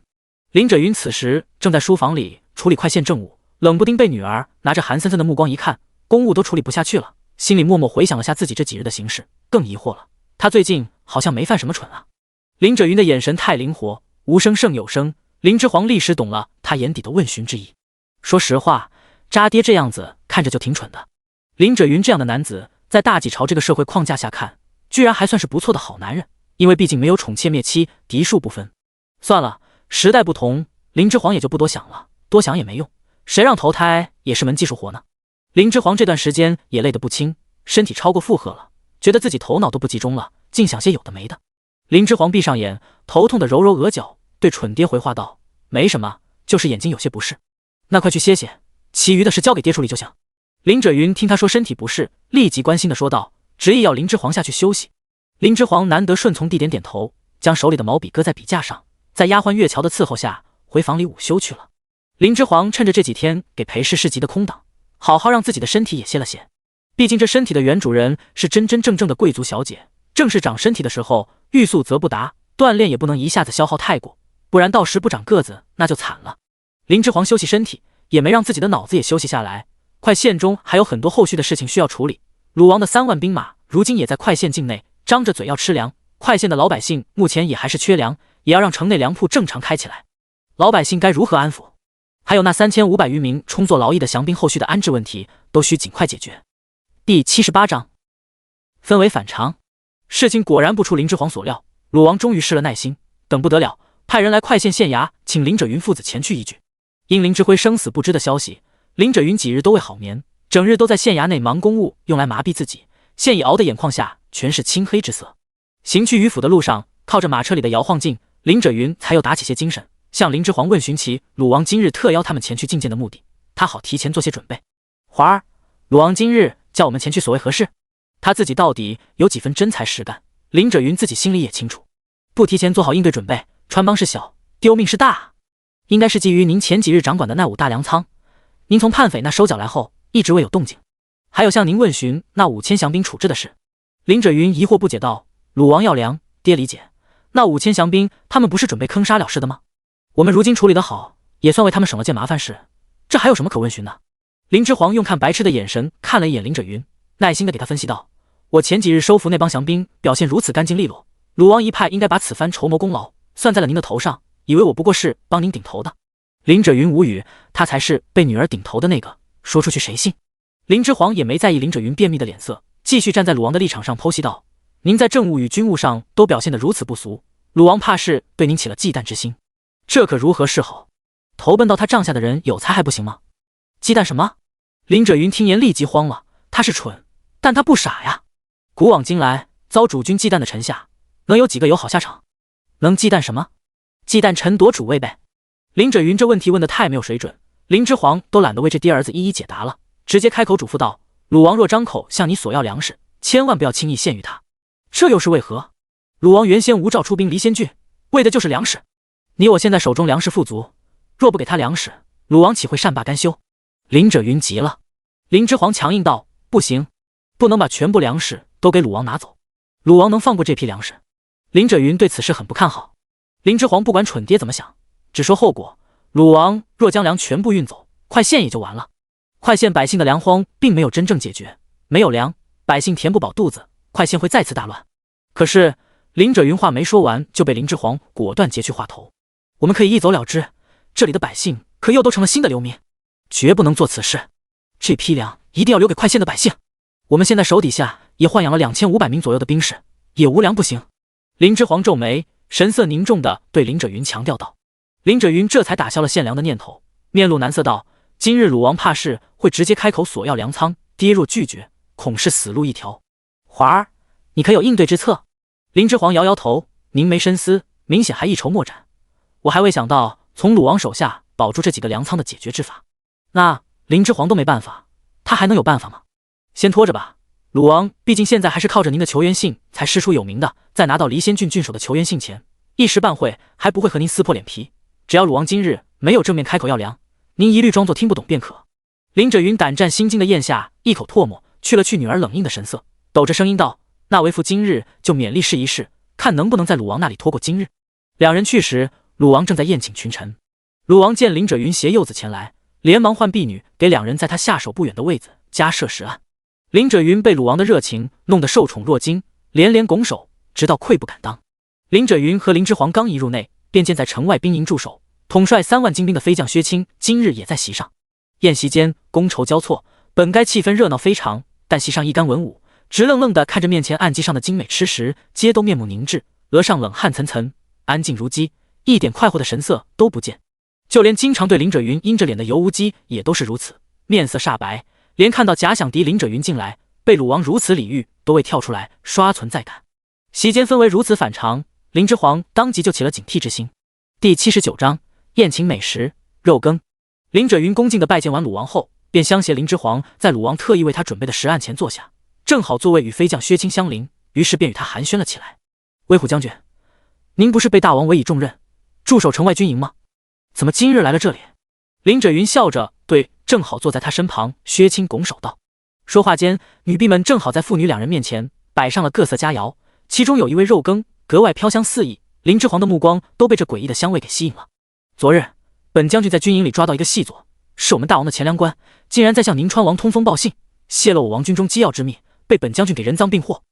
林者云此时正在书房里处理快线政务，冷不丁被女儿拿着寒森森的目光一看，公务都处理不下去了，心里默默回想了下自己这几日的行事，更疑惑了，他最近好像没犯什么蠢啊。林者云的眼神太灵活，无声胜有声，林之皇立时懂了他眼底的问询之意。说实话，渣爹这样子看着就挺蠢的。林者云这样的男子，在大几朝这个社会框架下看，居然还算是不错的好男人，因为毕竟没有宠妾灭妻，嫡庶不分。算了，时代不同，林之皇也就不多想了，多想也没用，谁让投胎也是门技术活呢。林之皇这段时间也累得不轻，身体超过负荷了，觉得自己头脑都不集中了，净想些有的没的。林之皇闭上眼，头痛的揉揉额角，对蠢爹回话道：没什么，就是眼睛有些不适。那快去歇歇，其余的事交给爹处理就行。林者云听他说身体不适，立即关心的说道，执意要林之皇下去休息。林之皇难得顺从地点点头，将手里的毛笔搁在笔架上，在丫鬟月桥的伺候下回房里午休去了。林之皇趁着这几天给裴氏市集的空档，好好让自己的身体也歇了歇。毕竟这身体的原主人是真真正正的贵族小姐，正是长身体的时候，欲速则不达，锻炼也不能一下子消耗太过，不然到时不长个子那就惨了。林之皇休息身体，也没让自己的脑子也休息下来。快县中还有很多后续的事情需要处理，鲁王的3万兵马如今也在快县境内，张着嘴要吃粮。快县的老百姓目前也还是缺粮，也要让城内粮铺正常开起来。老百姓该如何安抚？还有那3500余名充作劳役的降兵后续的安置问题，都需尽快解决。第78章，氛围反常。事情果然不出林之皇所料，鲁王终于失了耐心，等不得了，派人来快县县衙，请林者云父子前去一举。因林之辉生死不知的消息，林者云几日都未好眠，整日都在县衙内忙公务，用来麻痹自己。现已熬的眼眶下全是青黑之色。行去于府的路上，靠着马车里的摇晃镜，林者云才又打起些精神，向林之皇问询其鲁王今日特邀他们前去觐见的目的，他好提前做些准备。华儿，鲁王今日叫我们前去，所谓何事？他自己到底有几分真才实干，林者云自己心里也清楚，不提前做好应对准备，穿帮是小，丢命是大啊。应该是基于您前几日掌管的那5大粮仓，您从叛匪那收缴来后，一直未有动静。还有向您问询那5000降兵处置的事。林者云疑惑不解道：鲁王要粮，爹理解，那5000降兵他们不是准备坑杀了事的吗？我们如今处理得好，也算为他们省了件麻烦事，这还有什么可问询的？林之皇用看白痴的眼神看了一眼林者云，耐心的给他分析道：我前几日收服那帮降兵表现如此干净利落，鲁王一派应该把此番筹谋功劳算在了您的头上，以为我不过是帮您顶头的。林者云无语，他才是被女儿顶头的那个，说出去谁信？林之皇也没在意林者云便秘的脸色，继续站在鲁王的立场上剖析道：您在政务与军务上都表现得如此不俗，鲁王怕是对您起了忌惮之心，这可如何是好？投奔到他帐下的人有才还不行吗？忌惮什么？林者云听言立即慌了，他是蠢，但他不傻呀。古往今来，遭主君忌惮的臣下，能有几个有好下场？能忌惮什么？忌惮臣夺主位呗。林者云这问题问得太没有水准，林之皇都懒得为这爹儿子一一解答了，直接开口嘱咐道：鲁王若张口向你索要粮食，千万不要轻易献于他。这又是为何？鲁王原先无诏出兵离仙郡，为的就是粮食。你我现在手中粮食富足，若不给他粮食，鲁王岂会善罢甘休？林者云急了。林之皇强硬道：不行，不能把全部粮食都给鲁王拿走，鲁王能放过这批粮食？林者云对此事很不看好。林之皇不管蠢爹怎么想，只说后果，鲁王若将粮全部运走，快县也就完了。快县百姓的粮荒并没有真正解决，没有粮，百姓填不饱肚子，快县会再次大乱。可是林者云话没说完，就被林之皇果断截去话头。我们可以一走了之，这里的百姓可又都成了新的流民，绝不能做此事。这批粮一定要留给快县的百姓。我们现在手底下也豢养了2500名左右的兵士，也无粮不行。林之皇皱眉，神色凝重地对林者云强调道。林者云这才打消了献粮的念头，面露难色道：今日鲁王怕是会直接开口索要粮仓，爹若拒绝，恐是死路一条。华儿，你可有应对之策？林之皇摇摇头，凝眉深思，明显还一筹莫展。我还未想到从鲁王手下保住这几个粮仓的解决之法。那林之皇都没办法，他还能有办法吗？先拖着吧，鲁王毕竟现在还是靠着您的求援信才师出有名的，在拿到离仙郡郡守的求援信前，一时半会还不会和您撕破脸皮。只要鲁王今日没有正面开口要粮，您一律装作听不懂便可。林辄云胆战心惊的咽下一口唾沫，去了去女儿冷硬的神色，抖着声音道：“那为父今日就勉力试一试，看能不能在鲁王那里拖过今日。”两人去时，鲁王正在宴请群臣。鲁王见林辄云携柚子前来，连忙唤婢女给两人在他下手不远的位子加设食案。林辄云被鲁王的热情弄得受宠若惊，连连拱手，直到愧不敢当。林辄云和林之皇刚一入内，便见在城外兵营驻守，统帅3万精兵的飞将薛清今日也在席上。宴席间觥筹交错，本该气氛热闹非常，但席上一干文武直愣愣地看着面前案几上的精美吃食，皆都面目凝滞，额上冷汗涔涔，安静如鸡，一点快活的神色都不见。就连经常对林辄云阴着脸的尤无忌也都是如此，面色煞白，连看到假想敌林辄云进来，被鲁王如此礼遇，都未跳出来刷存在感。席间氛围如此反常，林之皇当即就起了警惕之心。第79章宴请美食肉羹。林辄云恭敬地拜见完鲁王后，便相携林之皇在鲁王特意为他准备的食案前坐下，正好座位与飞将薛清相邻，于是便与他寒暄了起来。威虎将军，您不是被大王委以重任，驻守城外军营吗？怎么今日来了这里？林辄云笑着对正好坐在他身旁薛清拱手道。说话间，女婢们正好在父女两人面前摆上了各色佳肴，其中有一味肉羹格外飘香四溢，林之皇的目光都被这诡异的香味给吸引了。昨日本将军在军营里抓到一个细作，是我们大王的前粮官，竟然在向宁川王通风报信，泄露我王军中机要之秘，被本将军给人赃并获。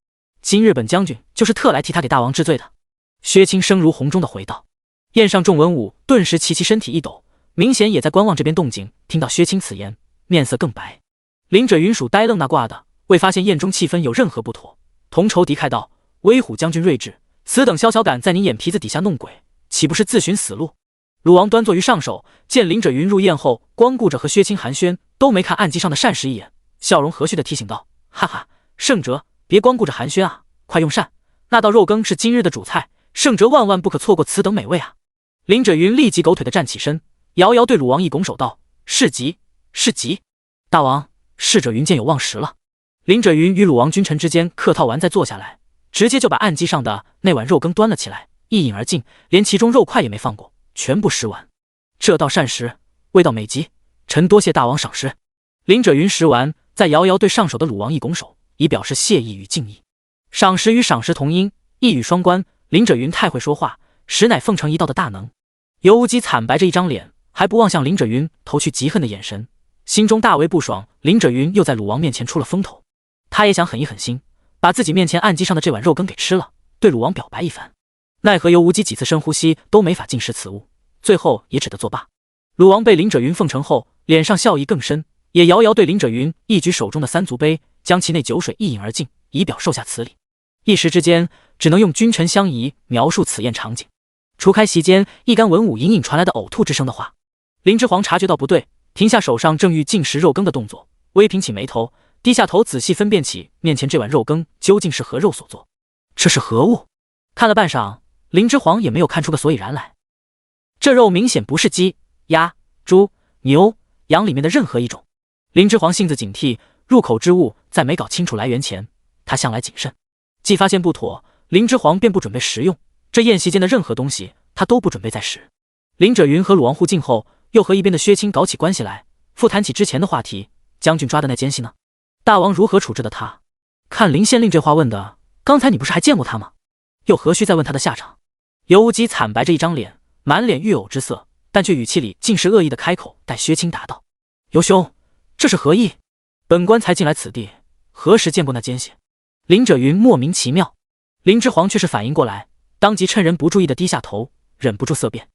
今日本将军就是特来替他给大王治罪的。薛清声如洪钟的回道。宴上众文武顿时齐齐身体一抖，明显也在观望这边动静，听到薛清此言，面色更白。林辄云属呆愣那挂的，未发现宴中气氛有任何不妥，同仇敌忾道：“威虎将军睿智，此等宵小敢在您眼皮子底下弄鬼，岂不是自寻死路？”鲁王端坐于上首，见林辄云入宴后，光顾着和薛清寒暄，都没看案几上的膳食一眼，笑容和煦的提醒道：“哈哈，圣哲，别光顾着寒暄啊，快用膳！那道肉羹是今日的主菜，圣哲万万不可错过此等美味啊！”林辄云立即狗腿的站起身，遥遥对鲁王一拱手道：“是急，是急。大王，逝者云见有忘食了。”林辄云与鲁王君臣之间客套完再坐下来，直接就把案几上的那碗肉羹端了起来，一饮而尽，连其中肉块也没放过，全部食完。这道膳食味道美极，臣多谢大王赏识。林辄云食完，再遥遥对上手的鲁王一拱手，以表示谢意与敬意。赏识与赏识同音，一语双关，林辄云太会说话，实乃奉承一道的大能。尤无忌惨白着一张脸，还不忘向林辄云投去嫉恨的眼神，心中大为不爽。林辄云又在鲁王面前出了风头，他也想狠一狠心，把自己面前案几上的这碗肉羹给吃了，对鲁王表白一番。奈何尤无忌几次深呼吸都没法进食此物，最后也只得作罢。鲁王被林辄云奉承后，脸上笑意更深，也遥遥对林辄云一举手中的3足杯，将其内酒水一饮而尽，以表受下此礼。一时之间，只能用君臣相宜描述此宴场景。除开席间一干文武隐隐传来的呕吐之声的话，林之皇察觉到不对，停下手上正欲进食肉羹的动作，微平起眉头，低下头仔细分辨起面前这碗肉羹究竟是何肉所做，这是何物？看了半晌，林之皇也没有看出个所以然来。这肉明显不是鸡、鸭、猪、牛、羊里面的任何一种。林之皇性子警惕，入口之物在没搞清楚来源前，他向来谨慎。既发现不妥，林之皇便不准备食用。这宴席间的任何东西，他都不准备再食。林辄云和鲁王互敬后，又和一边的薛清搞起关系来，复谈起之前的话题。将军抓的那奸细呢？大王如何处置的他？看林县令这话问的，刚才你不是还见过他吗？又何须再问他的下场？尤无忌惨白着一张脸，满脸欲呕之色，但却语气里尽是恶意的开口待薛清答道：“尤兄，这是何意？本官才进来此地，何时见过那奸细？”林辄云莫名其妙，林之皇却是反应过来，当即趁人不注意的低下头，忍不住色变。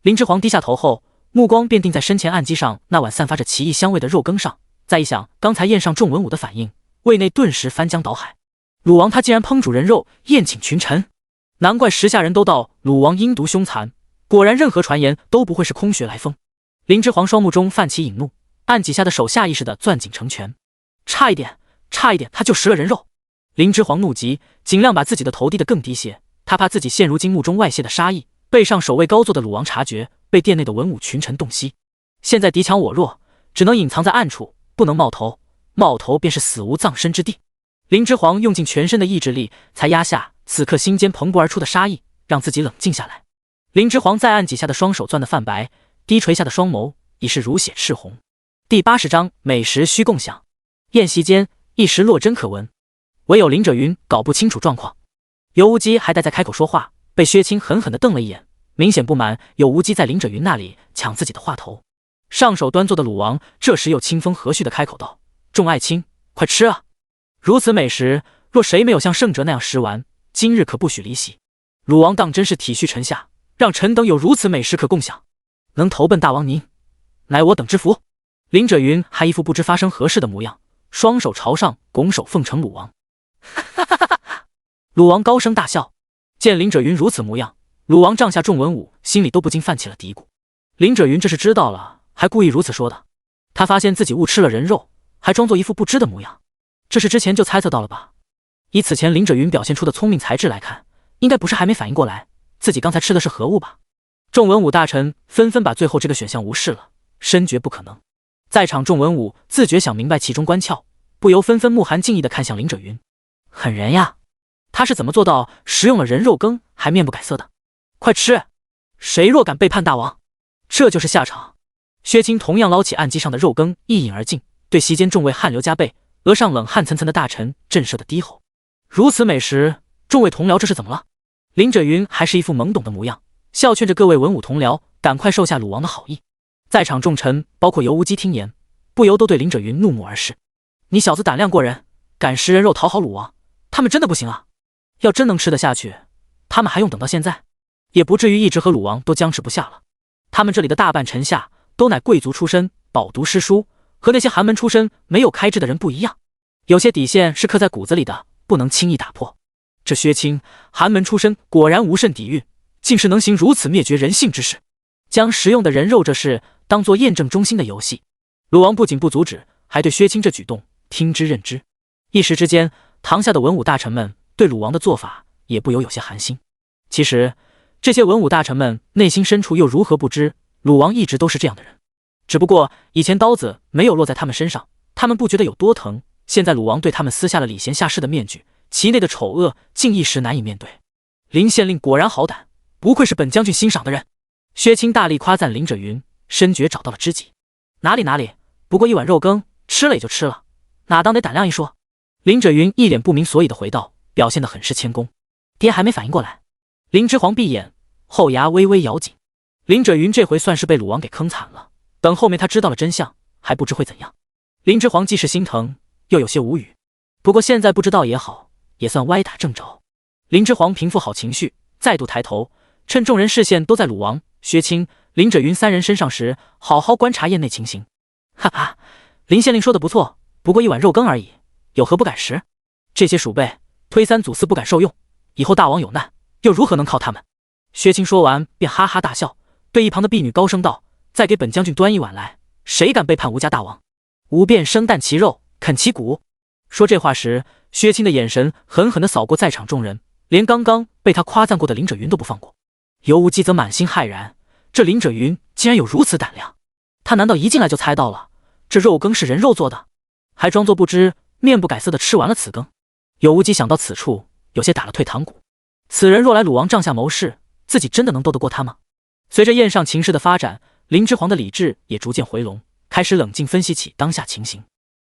林之皇低下头后，目光便定在身前案几上那碗散发着奇异香味的肉羹上，再一想刚才宴上众文武的反应，胃内顿时翻江倒海。鲁王他竟然烹煮人肉宴请群臣，难怪时下人都道鲁王阴毒凶残，果然任何传言都不会是空穴来风。林之皇双目中泛起隐怒，按几下的手下意识的攥紧成拳，差一点他就食了人肉。林之皇怒极，尽量把自己的头低得更低些，他怕自己现如今目中外泄的杀意被上首位高坐的鲁王察觉，被殿内的文武群臣洞悉。现在敌强我弱，只能隐藏在暗处，不能冒头，冒头便是死无葬身之地。林之皇用尽全身的意志力，才压下此刻心间蓬勃而出的杀意，让自己冷静下来。林之皇再按几下的双手攥得泛白，低垂下的双眸已是如血赤红。第80章美食需共享。宴席间一时落针可闻，唯有林者云搞不清楚状况。尤无忌还待在开口说话，被薛青狠狠地瞪了一眼，明显不满有无忌在林者云那里抢自己的话头。上手端坐的鲁王这时又清风和煦地开口道：“众爱卿，快吃啊！如此美食，若谁没有像圣哲那样食完，今日可不许离席。”鲁王当真是体恤臣下，让臣等有如此美食可共享，能投奔大王您，乃我等之福。林者云还一副不知发生何事的模样，双手朝上拱手奉承鲁王。哈哈哈哈！鲁王高声大笑。见林者云如此模样，鲁王帐下众文武心里都不禁泛起了嘀咕。林者云这是知道了，还故意如此说的。他发现自己误吃了人肉，还装作一副不知的模样，这是之前就猜测到了吧？以此前林者云表现出的聪明才智来看，应该不是还没反应过来自己刚才吃的是何物吧？众文武大臣纷纷把最后这个选项无视了，深觉不可能。在场众文武自觉想明白其中关窍，不由纷纷目含敬意地看向林者云。狠人呀，他是怎么做到食用了人肉羹还面不改色的？快吃！谁若敢背叛大王，这就是下场。薛青同样捞起案几上的肉羹一饮而尽，对席间众位汗流浃背、额上冷汗涔涔的大臣震慑的低吼：“如此美食，众位同僚这是怎么了？”林者云还是一副懵懂的模样，笑劝着各位文武同僚赶快受下鲁王的好意。在场众臣包括尤无忌听言，不由都对林者云怒目而视：“你小子胆量过人，敢食人肉讨好鲁王，他们真的不行啊！要真能吃得下去，他们还用等到现在？也不至于一直和鲁王都僵持不下了。他们这里的大半臣下都乃贵族出身，饱读诗书，和那些寒门出身没有开智的人不一样，有些底线是刻在骨子里的，不能轻易打破。这薛青寒门出身，果然无甚底蕴，竟是能行如此灭绝人性之事，将食用的人肉这事当作验证忠心的游戏。”鲁王不仅不阻止，还对薛青这举动听之任之。一时之间，堂下的文武大臣们对鲁王的做法也不由有些寒心。其实这些文武大臣们内心深处又如何不知，鲁王一直都是这样的人，只不过以前刀子没有落在他们身上，他们不觉得有多疼，现在鲁王对他们撕下了礼贤下士的面具，其内的丑恶竟一时难以面对。林县令果然好胆，不愧是本将军欣赏的人。薛青大力夸赞林者云，深觉找到了知己。哪里，不过一碗肉羹，吃了也就吃了，哪当得胆量一说？林者云一脸不明所以的回道，表现得很是谦恭。爹还没反应过来。林之皇闭眼，后牙微微咬紧。林者云这回算是被鲁王给坑惨了，等后面他知道了真相，还不知会怎样。林之皇既是心疼，又有些无语。不过现在不知道也好，也算歪打正着。林之皇平复好情绪，再度抬头，趁众人视线都在鲁王、薛青、林者云三人身上时，好好观察宴内情形。哈哈，林县令说的不错，不过一碗肉羹而已，有何不敢食？这些鼠辈推三阻四不敢受用，以后大王有难，又如何能靠他们？薛青说完便哈哈大笑，对一旁的婢女高声道：“再给本将军端一碗来，谁敢背叛吴家大王，吾便生啖其肉，啃其骨。”说这话时，薛青的眼神狠狠地扫过在场众人，连刚刚被他夸赞过的林者云都不放过。尤无忌则满心骇然，这林者云竟然有如此胆量，他难道一进来就猜到了这肉羹是人肉做的，还装作不知，面不改色的吃完了此羹？尤无忌想到此处，有些打了退堂鼓。此人若来鲁王帐下谋事，自己真的能斗得过他吗？随着宴上情势的发展，林之皇的理智也逐渐回笼，开始冷静分析起当下情形。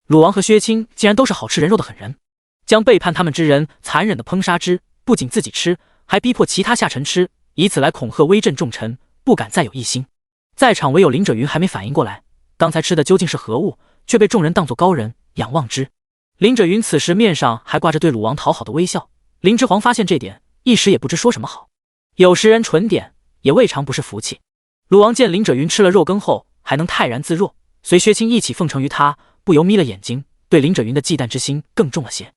鲁王和薛青竟然都是好吃人肉的狠人，将背叛他们之人残忍的烹杀之，不仅自己吃，还逼迫其他下臣吃，以此来恐吓威震众臣，不敢再有异心。在场唯有林者云还没反应过来，刚才吃的究竟是何物，却被众人当作高人仰望之。林者云此时面上还挂着对鲁王讨好的微笑，林之皇发现这点，一时也不知说什么好。有时人蠢点，也未尝不是福气。鲁王见林者云吃了肉羹后还能泰然自若，随薛青一起奉承于他，不由眯了眼睛，对林者云的忌惮之心更重了些。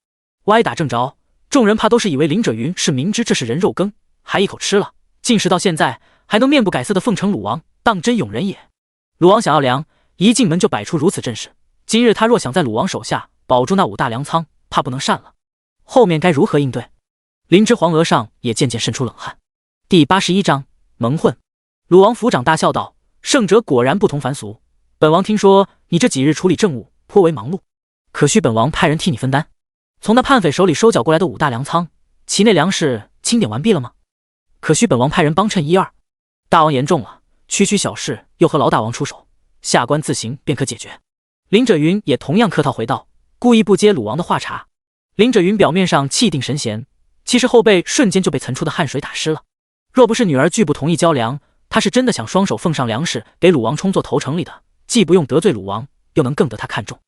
歪打正着，众人怕都是以为林者云是明知这是人肉羹，还一口吃了，进食到现在还能面不改色的奉承鲁王，当真勇人也。鲁王想要凉，一进门就摆出如此阵势，今日他若想在鲁王手下保住那5大粮仓，怕不能善了。后面该如何应对？林之皇额上也渐渐渗出冷汗。第81章蒙混。鲁王府长大笑道：“圣哲果然不同凡俗，本王听说你这几日处理政务颇为忙碌，可需本王派人替你分担。从那叛匪手里收缴过来的5大粮仓，其内粮食清点完毕了吗？可需本王派人帮衬一二。大王言重了，区区小事又和劳大王出手，下官自行便可解决。林者云也同样客套回道，故意不接鲁王的话茬。林者云表面上气定神闲，其实后背瞬间就被淄出的汗水打湿了。若不是女儿拒不同意交粮，他是真的想双手奉上粮食给鲁王充作投诚里的，既不用得罪鲁王，又能更得他看重。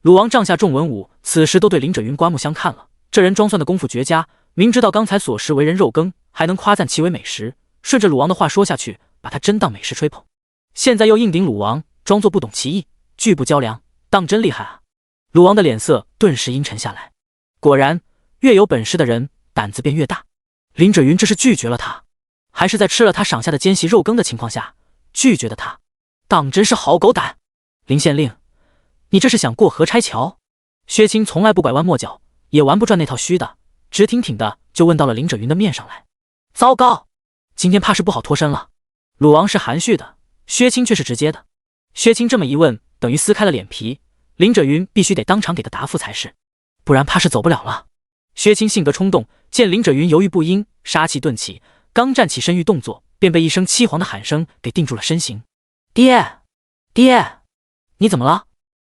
鲁王帐下众文武此时都对林者云刮目相看了，这人装蒜的功夫绝佳，明知道刚才所食为人肉羹，还能夸赞其为美食，顺着鲁王的话说下去，把他真当美食吹捧。现在又硬顶鲁王，装作不懂其意，拒不交粮，当真厉害啊！鲁王的脸色顿时阴沉下来。果然，越有本事的人胆子便越大。林者云这是拒绝了他，还是在吃了他赏下的奸细肉羹的情况下拒绝的他？当真是好狗胆！林县令，你这是想过河拆桥？薛青从来不拐弯抹角，也玩不转那套虚的，直挺挺的就问到了林者云的面上来。糟糕，今天怕是不好脱身了。鲁王是含蓄的，薛青却是直接的。薛青这么一问，等于撕开了脸皮，林者云必须得当场给个答复才是，不然怕是走不了了。薛青性格冲动，见林者云犹豫不应，杀气顿起，刚站起身欲动作，便被一声凄惶的喊声给定住了身形。爹，爹，你怎么了？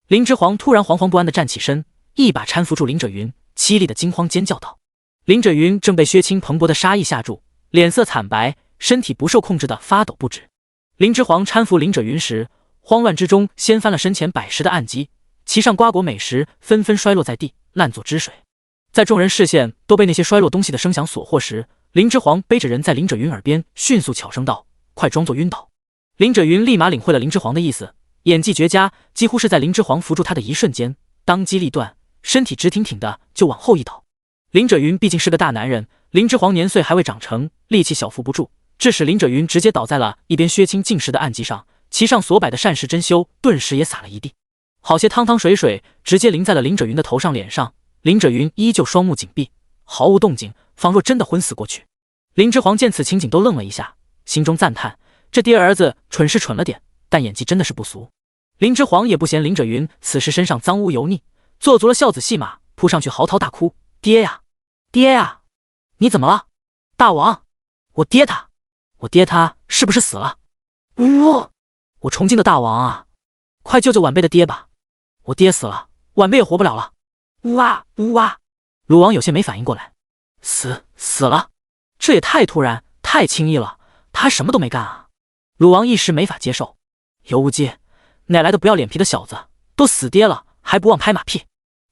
林之皇突然惶惶不安地站起身，一把搀扶住林者云，凄厉的惊慌尖叫道。林者云正被薛青蓬勃的杀意吓住，脸色惨白，身体不受控制的发抖不止。林之皇搀扶林者云时，慌乱之中掀翻了身前摆实的案几，其上瓜果美食纷纷摔落在地，烂作汁水。在众人视线都被那些摔落东西的声响所惑时，林之皇背着人在林者云耳边迅速巧声道：“快装作晕倒。”林者云立马领会了林之皇的意思，演技绝佳，几乎是在林之皇扶住他的一瞬间，当机立断，身体直挺挺的就往后一倒。林者云毕竟是个大男人，林之皇年岁还未长成，力气小扶不住，致使林者云直接倒在了一边薛青进食的案几上，其上所摆的膳食珍馐顿时也洒了一地，好些汤汤水水直接淋在了林者云的头上脸上。林者云依旧双目紧闭，毫无动静，仿若真的昏死过去。林之皇见此情景都愣了一下，心中赞叹，这爹儿子蠢是蠢了点，但演技真的是不俗。林之皇也不嫌林者云此时身上脏污油腻，做足了孝子戏码，扑上去嚎啕大哭：“爹呀，爹呀，你怎么了？大王，我爹他是不是死了？我崇敬的大王啊，快救救晚辈的爹吧！我爹死了，晚辈也活不了了！”鲁王有些没反应过来，死了？这也太突然，太轻易了，他什么都没干啊！鲁王一时没法接受，尤无忌，哪来的不要脸皮的小子，都死爹了还不忘拍马屁！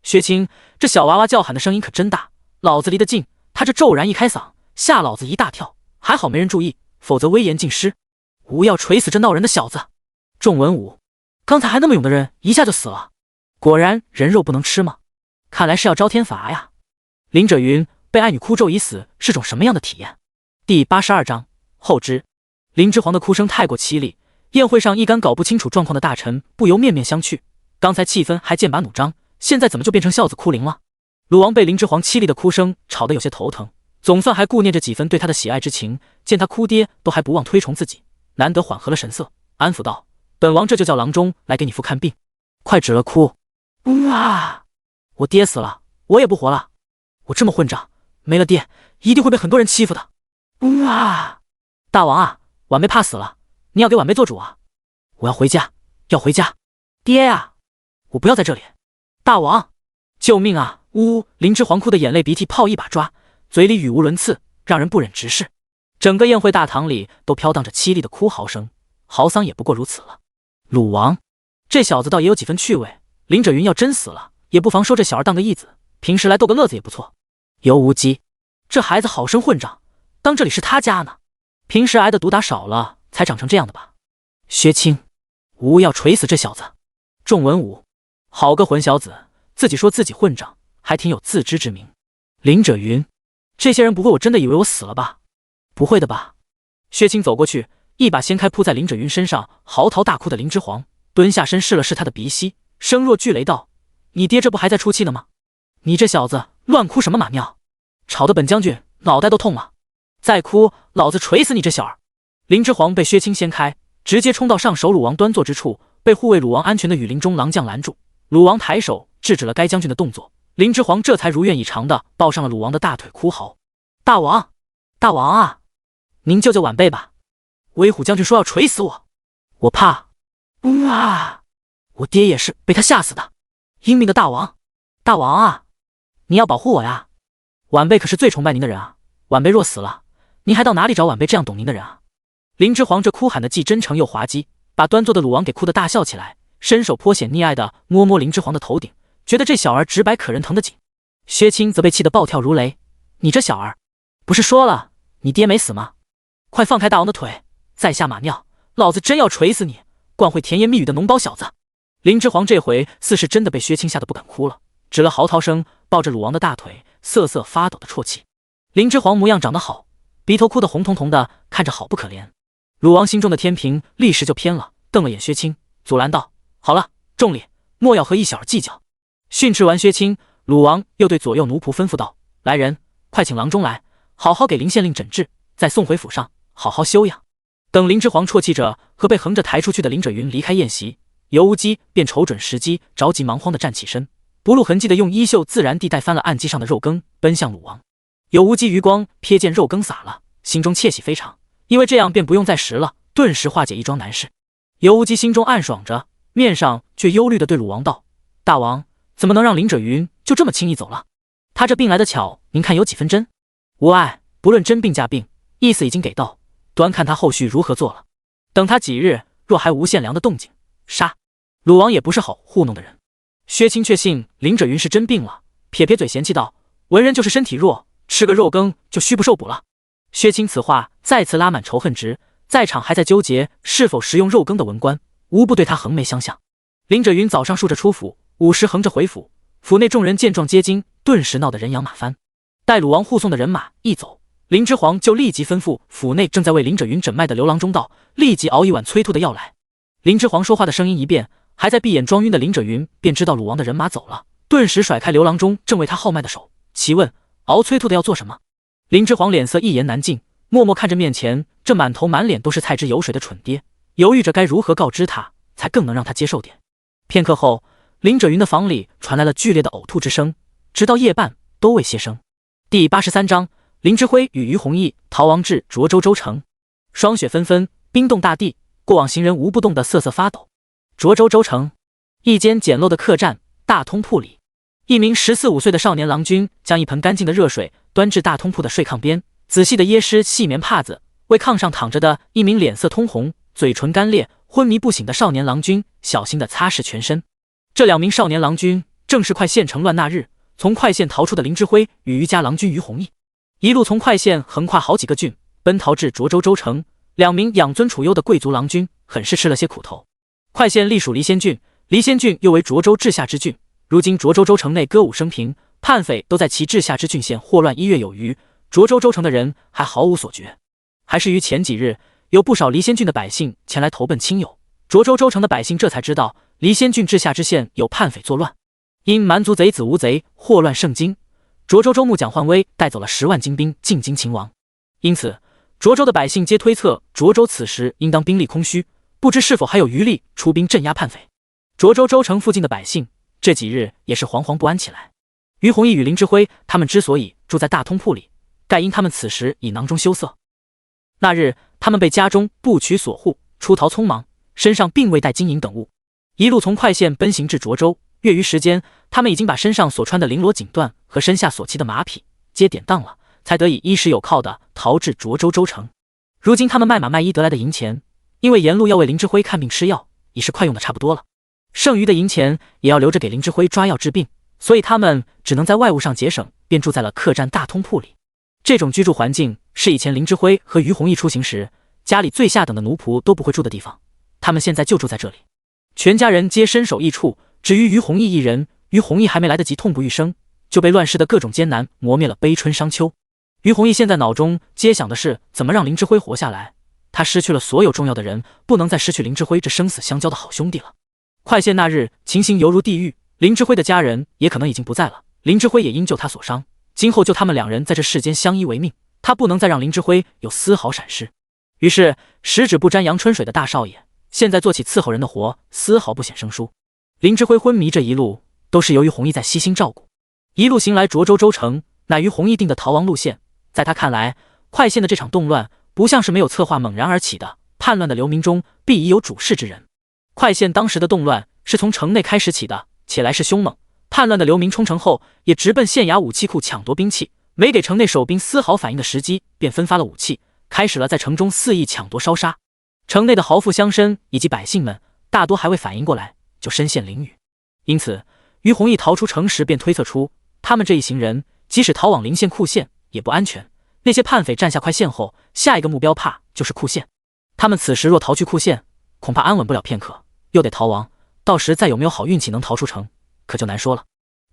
薛青这小娃娃叫喊的声音可真大，老子离得近，他这骤然一开嗓，吓老子一大跳，还好没人注意，否则威严尽失。吾要锤死这闹人的小子！众文武，刚才还那么勇的人一下就死了，果然人肉不能吃吗？看来是要招天罚呀！林者云被爱女哭咒已死是种什么样的体验？第82章后之。林之皇的哭声太过凄厉，宴会上一干搞不清楚状况的大臣不由面面相觑。刚才气氛还剑拔弩张，现在怎么就变成孝子哭灵了？鲁王被林之皇凄厉的哭声吵得有些头疼，总算还顾念着几分对他的喜爱之情，见他哭爹都还不忘推崇自己，难得缓和了神色，安抚道：“本王这就叫郎中来给你父看病，快止了哭。”我爹死了，我也不活了。我这么混账，没了爹，一定会被很多人欺负的。大王啊，晚辈怕死了，你要给晚辈做主啊！我要回家，要回家。爹呀，我不要在这里。大王，救命啊！林之皇哭的眼泪鼻涕泡一把抓，嘴里语无伦次，让人不忍直视。整个宴会大堂里都飘荡着凄厉的哭嚎声，嚎丧也不过如此了。鲁王，这小子倒也有几分趣味，林者云要真死了，也不妨收这小儿当个义子，平时来逗个乐子也不错。尤无忌，这孩子好生混账，当这里是他家呢，平时挨的毒打少了，才长成这样的吧？薛青，吾要锤死这小子！众文武，好个混小子，自己说自己混账，还挺有自知之明。林者云，这些人不会我真的以为我死了吧？不会的吧？薛青走过去，一把掀开扑在林者云身上嚎啕大哭的林之皇，蹲下身试了试他的鼻息，声若巨雷道：“你爹这不还在出气呢吗？你这小子乱哭什么马尿，吵得本将军脑袋都痛了！再哭，老子锤死你这小儿！”林之皇被薛青掀开，直接冲到上首鲁王端坐之处，被护卫鲁王安全的羽林中郎将拦住。鲁王抬手制止了该将军的动作，林之皇这才如愿以偿地抱上了鲁王的大腿，哭嚎：“大王，大王啊，您救救晚辈吧！威虎将军说要锤死我，我怕……我爹也是被他吓死的。英明的大王，大王啊，你要保护我呀！晚辈可是最崇拜您的人啊！晚辈若死了，您还到哪里找晚辈这样懂您的人啊？”林之皇这哭喊的既真诚又滑稽，把端坐的鲁王给哭得大笑起来，伸手颇显溺爱的摸摸林之皇的头顶，觉得这小儿直白可人疼得紧。薛青则被气得暴跳如雷：“你这小儿，不是说了你爹没死吗？快放开大王的腿，再下马尿，老子真要锤死你！惯会甜言蜜语的脓包小子！”林之皇这回似是真的被薛青吓得不敢哭了，止了嚎啕声，抱着鲁王的大腿瑟瑟发抖的啜泣。林之皇模样长得好，鼻头哭得红彤彤的，看着好不可怜。鲁王心中的天平立时就偏了，瞪了眼薛青，阻拦道：“好了，众里莫要和一小儿计较。”训斥完薛青，鲁王又对左右奴仆吩咐道：“来人，快请郎中来，好好给林县令诊治，再送回府上，好好休养。”等林之皇啜泣着和被横着抬出去的林者云离开宴席，尤无忌便瞅准时机，着急忙慌地站起身，不露痕迹地用衣袖自然地带翻了案几上的肉羹，奔向鲁王。尤无忌余光瞥见肉羹洒了，心中窃喜非常，因为这样便不用再食了，顿时化解一桩难事。尤无忌心中暗爽着，面上却忧虑地对鲁王道：“大王怎么能让林者云就这么轻易走了？他这病来的巧，您看有几分真？”“无碍，不论真病假病，意思已经给到，端看他后续如何做了。等他几日，若还无限良的动静，杀！”鲁王也不是好糊弄的人，薛青确信林者云是真病了，撇撇嘴嫌弃道：“文人就是身体弱，吃个肉羹就虚不受补了。”薛青此话再次拉满仇恨值，在场还在纠结是否食用肉羹的文官，无不对他横眉相向。林者云早上数着出府，午时横着回府，府内众人见状皆惊，顿时闹得人仰马翻。待鲁王护送的人马一走，林之皇就立即吩咐府内正在为林者云诊脉的刘郎中道：“立即熬一碗催吐的药来。”林之皇说话的声音一变，还在闭眼装晕的林者云便知道鲁王的人马走了，顿时甩开刘郎中正为他号脉的手，奇问：“熬催吐的要做什么？”林之皇脸色一言难尽，默默看着面前这满头满脸都是菜汁油水的蠢爹，犹豫着该如何告知他，才更能让他接受点。片刻后，林者云的房里传来了剧烈的呕吐之声，直到夜半都未歇声。第83章，林之辉与于弘毅逃亡至涿州州城。霜雪纷纷，冰冻大地，过往行人无不冻得瑟瑟发抖。涿州州城一间简陋的客栈，大通铺里，一名14、15岁的少年郎君将一盆干净的热水端至大通铺的睡炕边，仔细地掖湿细棉帕子，为炕上躺着的一名脸色通红、嘴唇干裂、昏迷不醒的少年郎君小心地擦拭全身。这2名少年郎君正是快县城乱那日从快县逃出的林之辉与于家郎君于弘毅，一路从快县横跨好几个郡，奔逃至涿州州城。2名养尊处优的贵族郎君很是吃了些苦头。快县隶属离仙郡，离仙郡又为涿州治下之郡。如今涿州州城内歌舞升平，叛匪都在其治下之郡县祸乱1月有余，涿州州城的人还毫无所觉。还是于前几日，有不少离仙郡的百姓前来投奔亲友，涿州州城的百姓这才知道离仙郡治下之县有叛匪作乱。因蛮族贼子吴贼祸乱盛京，涿州州牧蒋焕威带走了10万精兵进京擒王，因此涿州的百姓皆推测涿州此时应当兵力空虚，不知是否还有余力出兵镇压叛匪。涿州州城附近的百姓这几日也是惶惶不安起来。于弘毅与林之辉他们之所以住在大通铺里，盖因他们此时已囊中羞涩。那日他们被家中不取所护，出逃匆忙，身上并未带金银等物，一路从快县奔行至涿州。月余时间，他们已经把身上所穿的绫罗锦缎和身下所骑的马匹皆典当了，才得以衣食有靠的逃至涿州州城。如今他们卖马卖衣得来的银钱，因为沿路要为林之辉看病吃药，已是快用的差不多了，剩余的银钱也要留着给林之辉抓药治病，所以他们只能在外物上节省，便住在了客栈大通铺里。这种居住环境是以前林之辉和于弘毅出行时家里最下等的奴仆都不会住的地方，他们现在就住在这里，全家人皆身首异处。至于于弘毅一人，于弘毅还没来得及痛不欲生，就被乱世的各种艰难磨灭了悲春伤秋。于弘毅现在脑中皆想的是怎么让林之辉活下来，他失去了所有重要的人，不能再失去林之辉这生死相交的好兄弟了。快县那日情形犹如地狱，林之辉的家人也可能已经不在了，林之辉也因救他所伤，今后就他们2人在这世间相依为命，他不能再让林之辉有丝毫闪失。于是十指不沾阳春水的大少爷现在做起伺候人的活，丝毫不显生疏。林之辉昏迷这一路都是由于弘毅在悉心照顾。一路行来涿州州城，乃于弘毅定的逃亡路线。在他看来，快县的这场动乱不像是没有策划猛然而起的，叛乱的流民中必已有主事之人。快县当时的动乱是从城内开始起的，且来势凶猛。叛乱的流民冲城后，也直奔县衙武器库抢夺兵器，没给城内守兵丝毫反应的时机，便分发了武器，开始了在城中肆意抢夺烧杀。城内的豪富乡绅以及百姓们大多还未反应过来，就身陷囹圄。因此于弘毅逃出城时，便推测出他们这一行人即使逃往临县库县也不安全。那些叛匪占下快县后，下一个目标怕就是库县。他们此时若逃去库县，恐怕安稳不了片刻，又得逃亡，到时再有没有好运气能逃出城，可就难说了。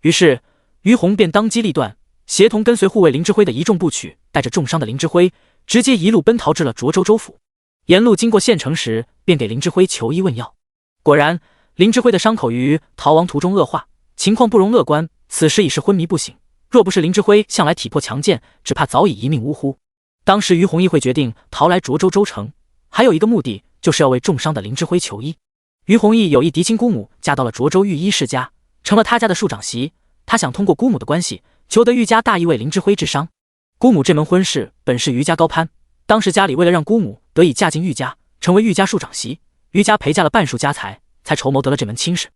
于是于洪便当机立断，协同跟随护卫林之辉的一众部曲，带着重伤的林之辉直接一路奔逃至了涿州州府。沿路经过县城时，便给林之辉求医问药。果然林之辉的伤口于逃亡途中恶化，情况不容乐观，此时已是昏迷不醒。若不是林之辉向来体魄强健，只怕早已一命呜呼。当时于弘毅会决定逃来涿州州城，还有一个目的，就是要为重伤的林之辉求医。于弘毅有一嫡亲姑母嫁到了涿州御医世家，成了他家的庶长媳。他想通过姑母的关系，求得于家大意为林之辉治伤。姑母这门婚事本是于家高攀，当时家里为了让姑母得以嫁进于家，成为于家庶长媳，于家陪嫁了半数家财，才筹谋得了这门亲事。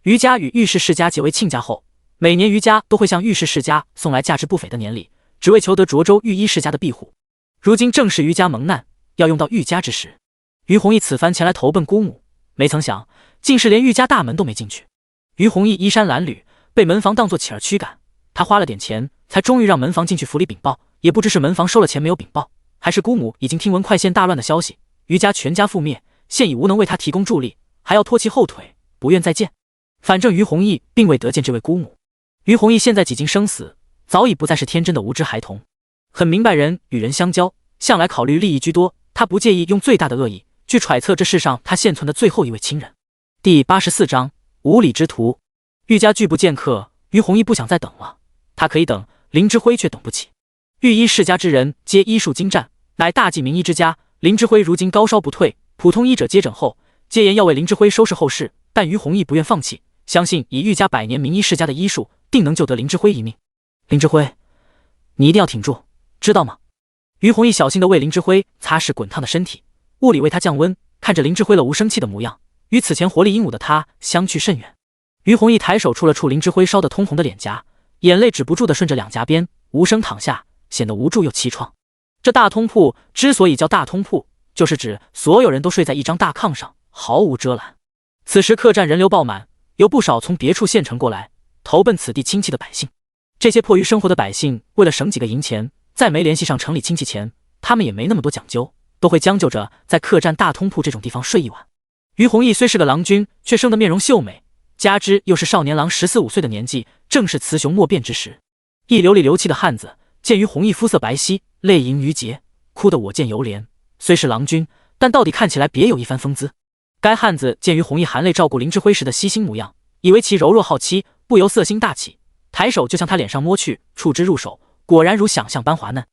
于家与御氏世家结为亲家后，每年于家都会向御氏世家送来价值不菲的年礼，只为求得涿州御医世家的庇护。如今正是于家蒙难，要用到御家之时，于弘毅此番前来投奔姑母，没曾想竟是连御家大门都没进去。于弘毅衣衫褴褛，被门房当作乞儿驱赶。他花了点钱，才终于让门房进去府里禀报，也不知是门房收了钱没有禀报，还是姑母已经听闻快县大乱的消息，于家全家覆灭，现已无能为他提供助力，还要拖其后腿，不愿再见。反正于弘毅并未得见这位姑母。于弘毅现在几经生死，早已不再是天真的无知孩童，很明白人与人相交，向来考虑利益居多，他不介意用最大的恶意去揣测这世上他现存的最后一位亲人。第84章无礼之徒。玉家拒不见客，于弘毅不想再等了，他可以等，林之辉却等不起。御医世家之人皆医术精湛，乃大济名医之家。林之辉如今高烧不退，普通医者接诊后皆言要为林之辉收拾后事，但于弘毅不愿放弃，相信以玉家百年名医世家的医术，定能救得林之辉一命。林之辉，你一定要挺住，知道吗？于弘毅小心地为林之辉擦拭滚烫的身体，物理为他降温。看着林之辉了无生气的模样，与此前活力英武的他相去甚远。于弘毅抬手触了触林之辉烧得通红的脸颊，眼泪止不住地顺着两颊边无声淌下，显得无助又凄怆。这大通铺之所以叫大通铺，就是指所有人都睡在一张大炕上，毫无遮拦。此时客栈人流爆满，有不少从别处县城过来投奔此地亲戚的百姓。这些迫于生活的百姓，为了省几个银钱，在没联系上城里亲戚前，他们也没那么多讲究，都会将就着在客栈大通铺这种地方睡一晚。于弘毅虽是个郎君，却生得面容秀美，加之又是少年郎14、15岁的年纪，正是雌雄莫辨之时。一流里流气的汉子见于弘毅肤色白皙，泪盈于睫，哭得我见犹怜。虽是郎君，但到底看起来别有一番风姿。该汉子见于弘毅含泪照顾林之辉时的悉心模样，以为其柔弱好欺，不由色心大起，抬手就向他脸上摸去，触之入手，果然如想象般滑嫩。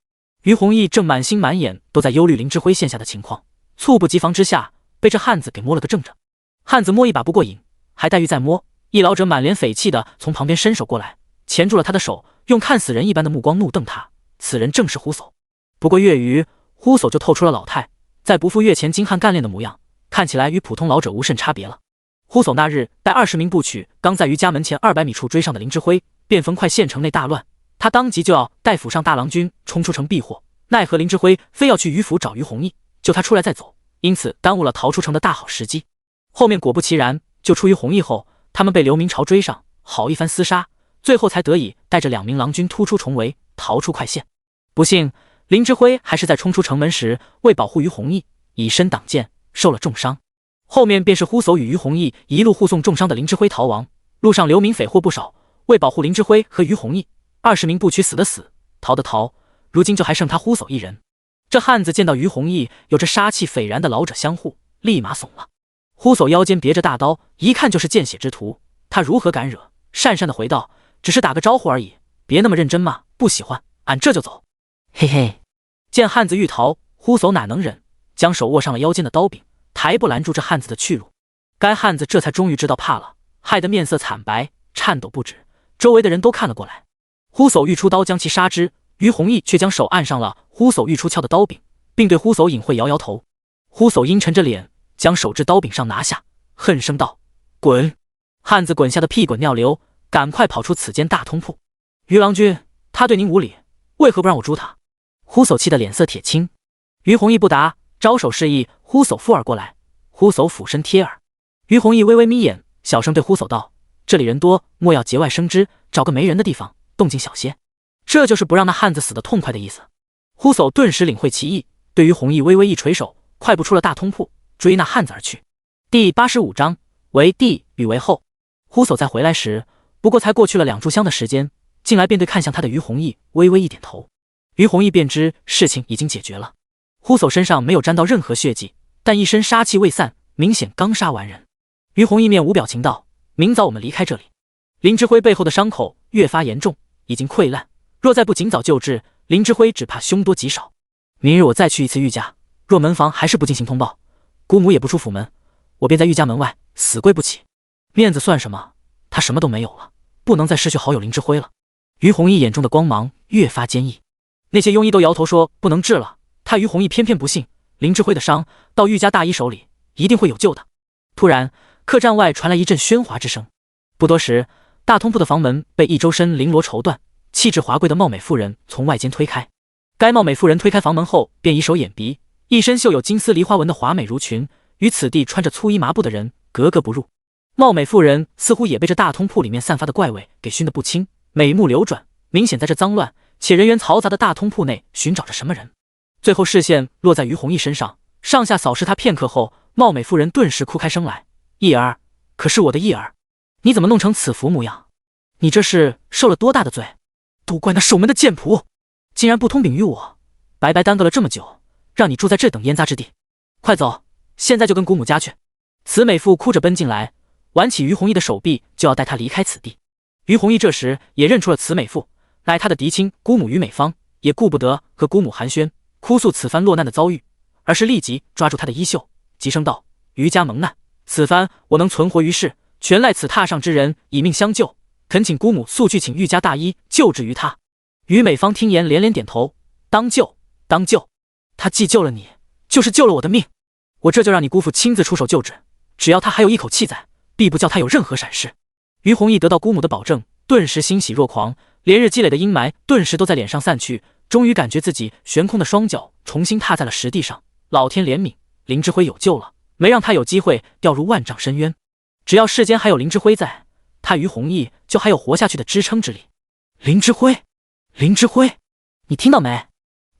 于弘毅正满心满眼都在忧虑林之辉现下的情况，猝不及防之下，被这汉子给摸了个正着。汉子摸一把不过瘾，还待欲再摸，一老者满脸匪气的从旁边伸手过来，钳住了他的手，用看死人一般的目光怒瞪他。此人正是呼叟。不过月余，呼叟就透出了老态，再不复月前精悍干练的模样，看起来与普通老者无甚差别了。呼叟那日带20名部曲，刚在于家门前200米处追上的林之辉，便逢快县城内大乱，他当即就要带府上大郎君冲出城避祸，奈何林之辉非要去于府找于弘毅，救他出来再走，因此耽误了逃出城的大好时机。后面果不其然，救出于弘毅后，他们被流民潮追上，好一番厮杀，最后才得以带着2名郎君突出重围，逃出快县。不幸林之辉还是在冲出城门时，为保护于弘毅，以身挡剑，受了重伤。后面便是呼叟与于弘毅一路护送重伤的林之辉逃亡，路上流民匪祸不少，为保护林之辉和于弘毅，20名部曲死的死，逃的逃，如今就还剩他呼叟一人。这汉子见到于弘毅有着杀气斐然的老者相护，立马怂了。呼叟腰间别着大刀，一看就是见血之徒，他如何敢惹？讪讪的回道：“只是打个招呼而已，别那么认真嘛，不喜欢，俺这就走。”嘿嘿。见汉子欲逃，呼叟哪能忍，将手握上了腰间的刀柄，抬步拦住这汉子的去路。该汉子这才终于知道怕了，害得面色惨白，颤抖不止，周围的人都看了过来。呼叟欲出刀将其杀之，于弘毅却将手按上了呼叟欲出鞘的刀柄，并对呼叟隐晦摇摇头。呼叟阴沉着脸，将手至刀柄上拿下，恨声道：“滚！”汉子滚吓得屁滚尿流，赶快跑出此间大通铺。于郎君，他对您无礼，为何不让我诛他？呼叟气得脸色铁青。于弘毅不答，招手示意呼叟附耳过来。呼叟俯身贴耳。于弘毅微微眯眼，小声对呼叟道：“这里人多，莫要节外生枝，找个没人的地方，动静小些。”这就是不让那汉子死得痛快的意思。呼叟顿时领会其意，对于弘毅微微一垂手，快步出了大通铺，追那汉子而去。第85章为帝与为后。呼叟再回来时，不过才过去了2炷香的时间，进来便对看向他的于弘毅微微一点头。于弘毅便知事情已经解决了。呼叟身上没有沾到任何血迹，但一身杀气未散，明显刚杀完人。于弘毅面无表情道：“明早我们离开这里。”林之辉背后的伤口越发严重，已经溃烂，若再不尽早救治，林之辉只怕凶多吉少。明日我再去一次玉家，若门房还是不进行通报，姑母也不出府门，我便在玉家门外死跪不起。面子算什么？他什么都没有了，不能再失去好友林之辉了。于弘毅眼中的光芒越发坚毅。那些庸医都摇头说不能治了，他于弘毅偏偏不信，林之辉的伤到玉家大医手里一定会有救的。突然，客栈外传来一阵喧哗之声。不多时，大通铺的房门被一周身绫罗绸缎、气质华贵的貌美妇人从外间推开。该貌美妇人推开房门后，便以手掩鼻，一身绣有金丝梨花纹的华美襦裙，与此地穿着粗衣麻布的人格格不入。貌美妇人似乎也被这大通铺里面散发的怪味给熏得不轻，美目流转，明显在这脏乱且人员嘈杂的大通铺内寻找着什么人。最后视线落在于弘毅身上，上下扫视他片刻后，貌美妇人顿时哭开声来：“义儿，可是我的义儿，你怎么弄成此副模样？你这是受了多大的罪？都怪那守门的贱仆，竟然不通禀于我，白白耽搁了这么久，让你住在这等烟杂之地。快走，现在就跟姑母家去。”此美妇哭着奔进来，挽起于弘毅的手臂，就要带他离开此地。于弘毅这时也认出了此美妇，乃他的嫡亲姑母于美芳，也顾不得和姑母寒暄哭诉此番落难的遭遇，而是立即抓住他的衣袖，急声道：“于家蒙难，此番我能存活于世，全赖此榻上之人以命相救，恳请姑母速去请玉家大医救治于他。”于美芳听言连连点头：“当救，当救！他既救了你，就是救了我的命。我这就让你姑父亲自出手救治，只要他还有一口气在，必不叫他有任何闪失。”于弘毅得到姑母的保证，顿时欣喜若狂，连日积累的阴霾顿时都在脸上散去，终于感觉自己悬空的双脚重新踏在了实地上。老天怜悯，林之辉有救了，没让他有机会掉入万丈深渊。只要世间还有林之辉在，他于弘毅就还有活下去的支撑之力。林之辉，林之辉，你听到没？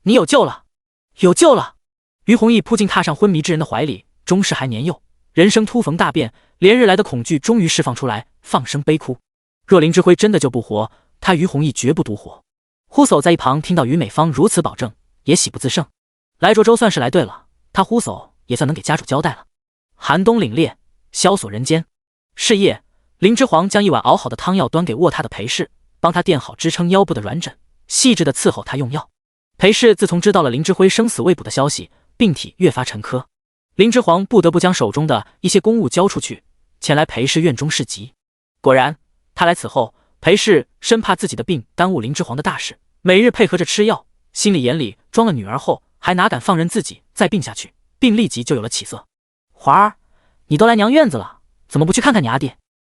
你有救了，有救了！于弘毅扑进榻上昏迷之人的怀里，终是还年幼，人生突逢大变，连日来的恐惧终于释放出来，放声悲哭。若林之辉真的救不活，他于弘毅绝不独活。呼叟在一旁听到于美芳如此保证，也喜不自胜。来涿州算是来对了，他呼叟也算能给家主交代了。寒冬凛冽，萧索人间。是夜，林之皇将一碗熬好的汤药端给卧榻的裴氏，帮他垫好支撑腰部的软枕，细致地伺候他用药。裴氏自从知道了林之辉生死未卜的消息，病体越发沉疴。林之皇不得不将手中的一些公务交出去，前来裴氏院中侍疾。果然，他来此后，裴氏生怕自己的病耽误林之皇的大事，每日配合着吃药，心里眼里装了女儿后，还哪敢放任自己再病下去，病立即就有了起色。华儿，你都来娘院子了，怎么不去看看你阿弟？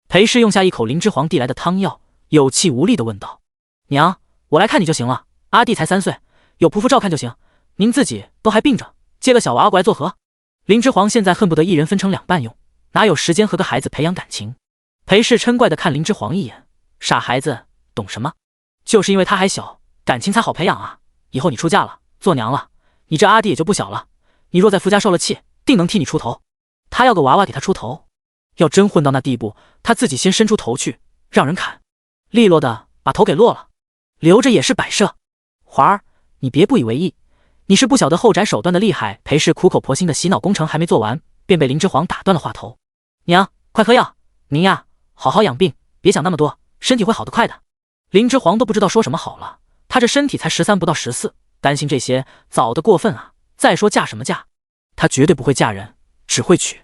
裴氏用下一口林之皇递来的汤药，有气无力地问道：“娘，我来看你就行了，阿弟才3岁，有仆妇照看就行，您自己都还病着，接个小娃娃过来作何？”林之皇现在恨不得一人分成2半用，哪有时间和个孩子培养感情？裴氏嗔怪地看林之皇一眼：“傻孩子，懂什么？就是因为他还小，感情才好培养啊！以后你出嫁了，做娘了，你这阿弟也就不小了。你若在夫家受了气，定能替你出头。他要个娃娃给他出头，要真混到那地步，他自己先伸出头去，让人砍，利落的把头给落了，留着也是摆设。华儿，你别不以为意，你是不晓得后宅手段的厉害。”裴氏苦口婆心的洗脑工程还没做完，便被林之皇打断了话头：“娘，快喝药，您呀，好好养病，别想那么多，身体会好得快的。”林之皇都不知道说什么好了，他这身体才13不到14，担心这些早的过分啊！再说嫁什么嫁？他绝对不会嫁人，只会娶。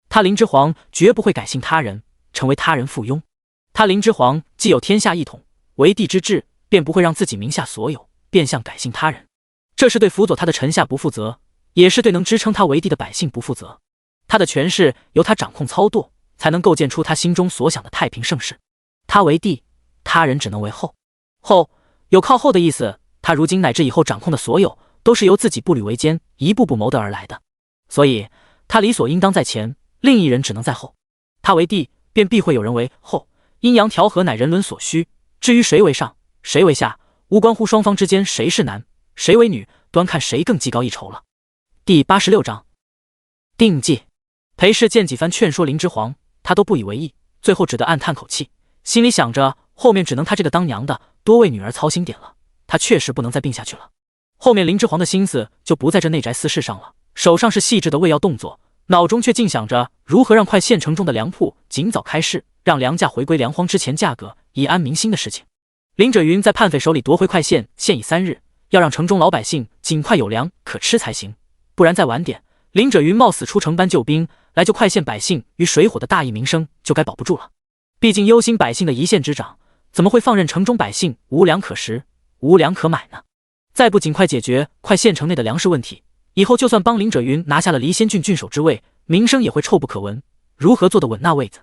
他林之皇绝不会改姓他人，成为他人附庸。他林之皇既有天下一统，为帝之志，便不会让自己名下所有变相改姓他人。这是对辅佐他的臣下不负责，也是对能支撑他为帝的百姓不负责。他的权势由他掌控操舵，才能构建出他心中所想的太平盛世。他为帝，他人只能为后。后有靠后的意思，他如今乃至以后掌控的所有，都是由自己步履维艰，一步步谋得而来的。所以他理所应当在前，另一人只能在后。他为帝，便必会有人为后，阴阳调和乃人伦所需。至于谁为上，谁为下，无关乎双方之间谁是男，谁为女，端看谁更技高一筹了。第86章定计。裴氏见几番劝说林之皇，他都不以为意，最后只得暗叹口气，心里想着后面只能他这个当娘的多为女儿操心点了，他确实不能再病下去了。后面林之皇的心思就不在这内宅私事上了，手上是细致的喂药动作，脑中却尽想着如何让快县城中的粮铺尽早开市，让粮价回归粮荒之前价格，以安民心的事情。林者云在叛匪手里夺回快县，限以3日，要让城中老百姓尽快有粮可吃才行，不然再晚点，林者云冒死出城搬救兵来救快县百姓于水火的大义民生就该保不住了。毕竟忧心百姓的一县之长，怎么会放任城中百姓无粮可食，无粮可买呢？再不尽快解决快县城内的粮食问题，以后就算帮林者云拿下了离仙郡郡守之位，名声也会臭不可闻，如何坐得稳那位子？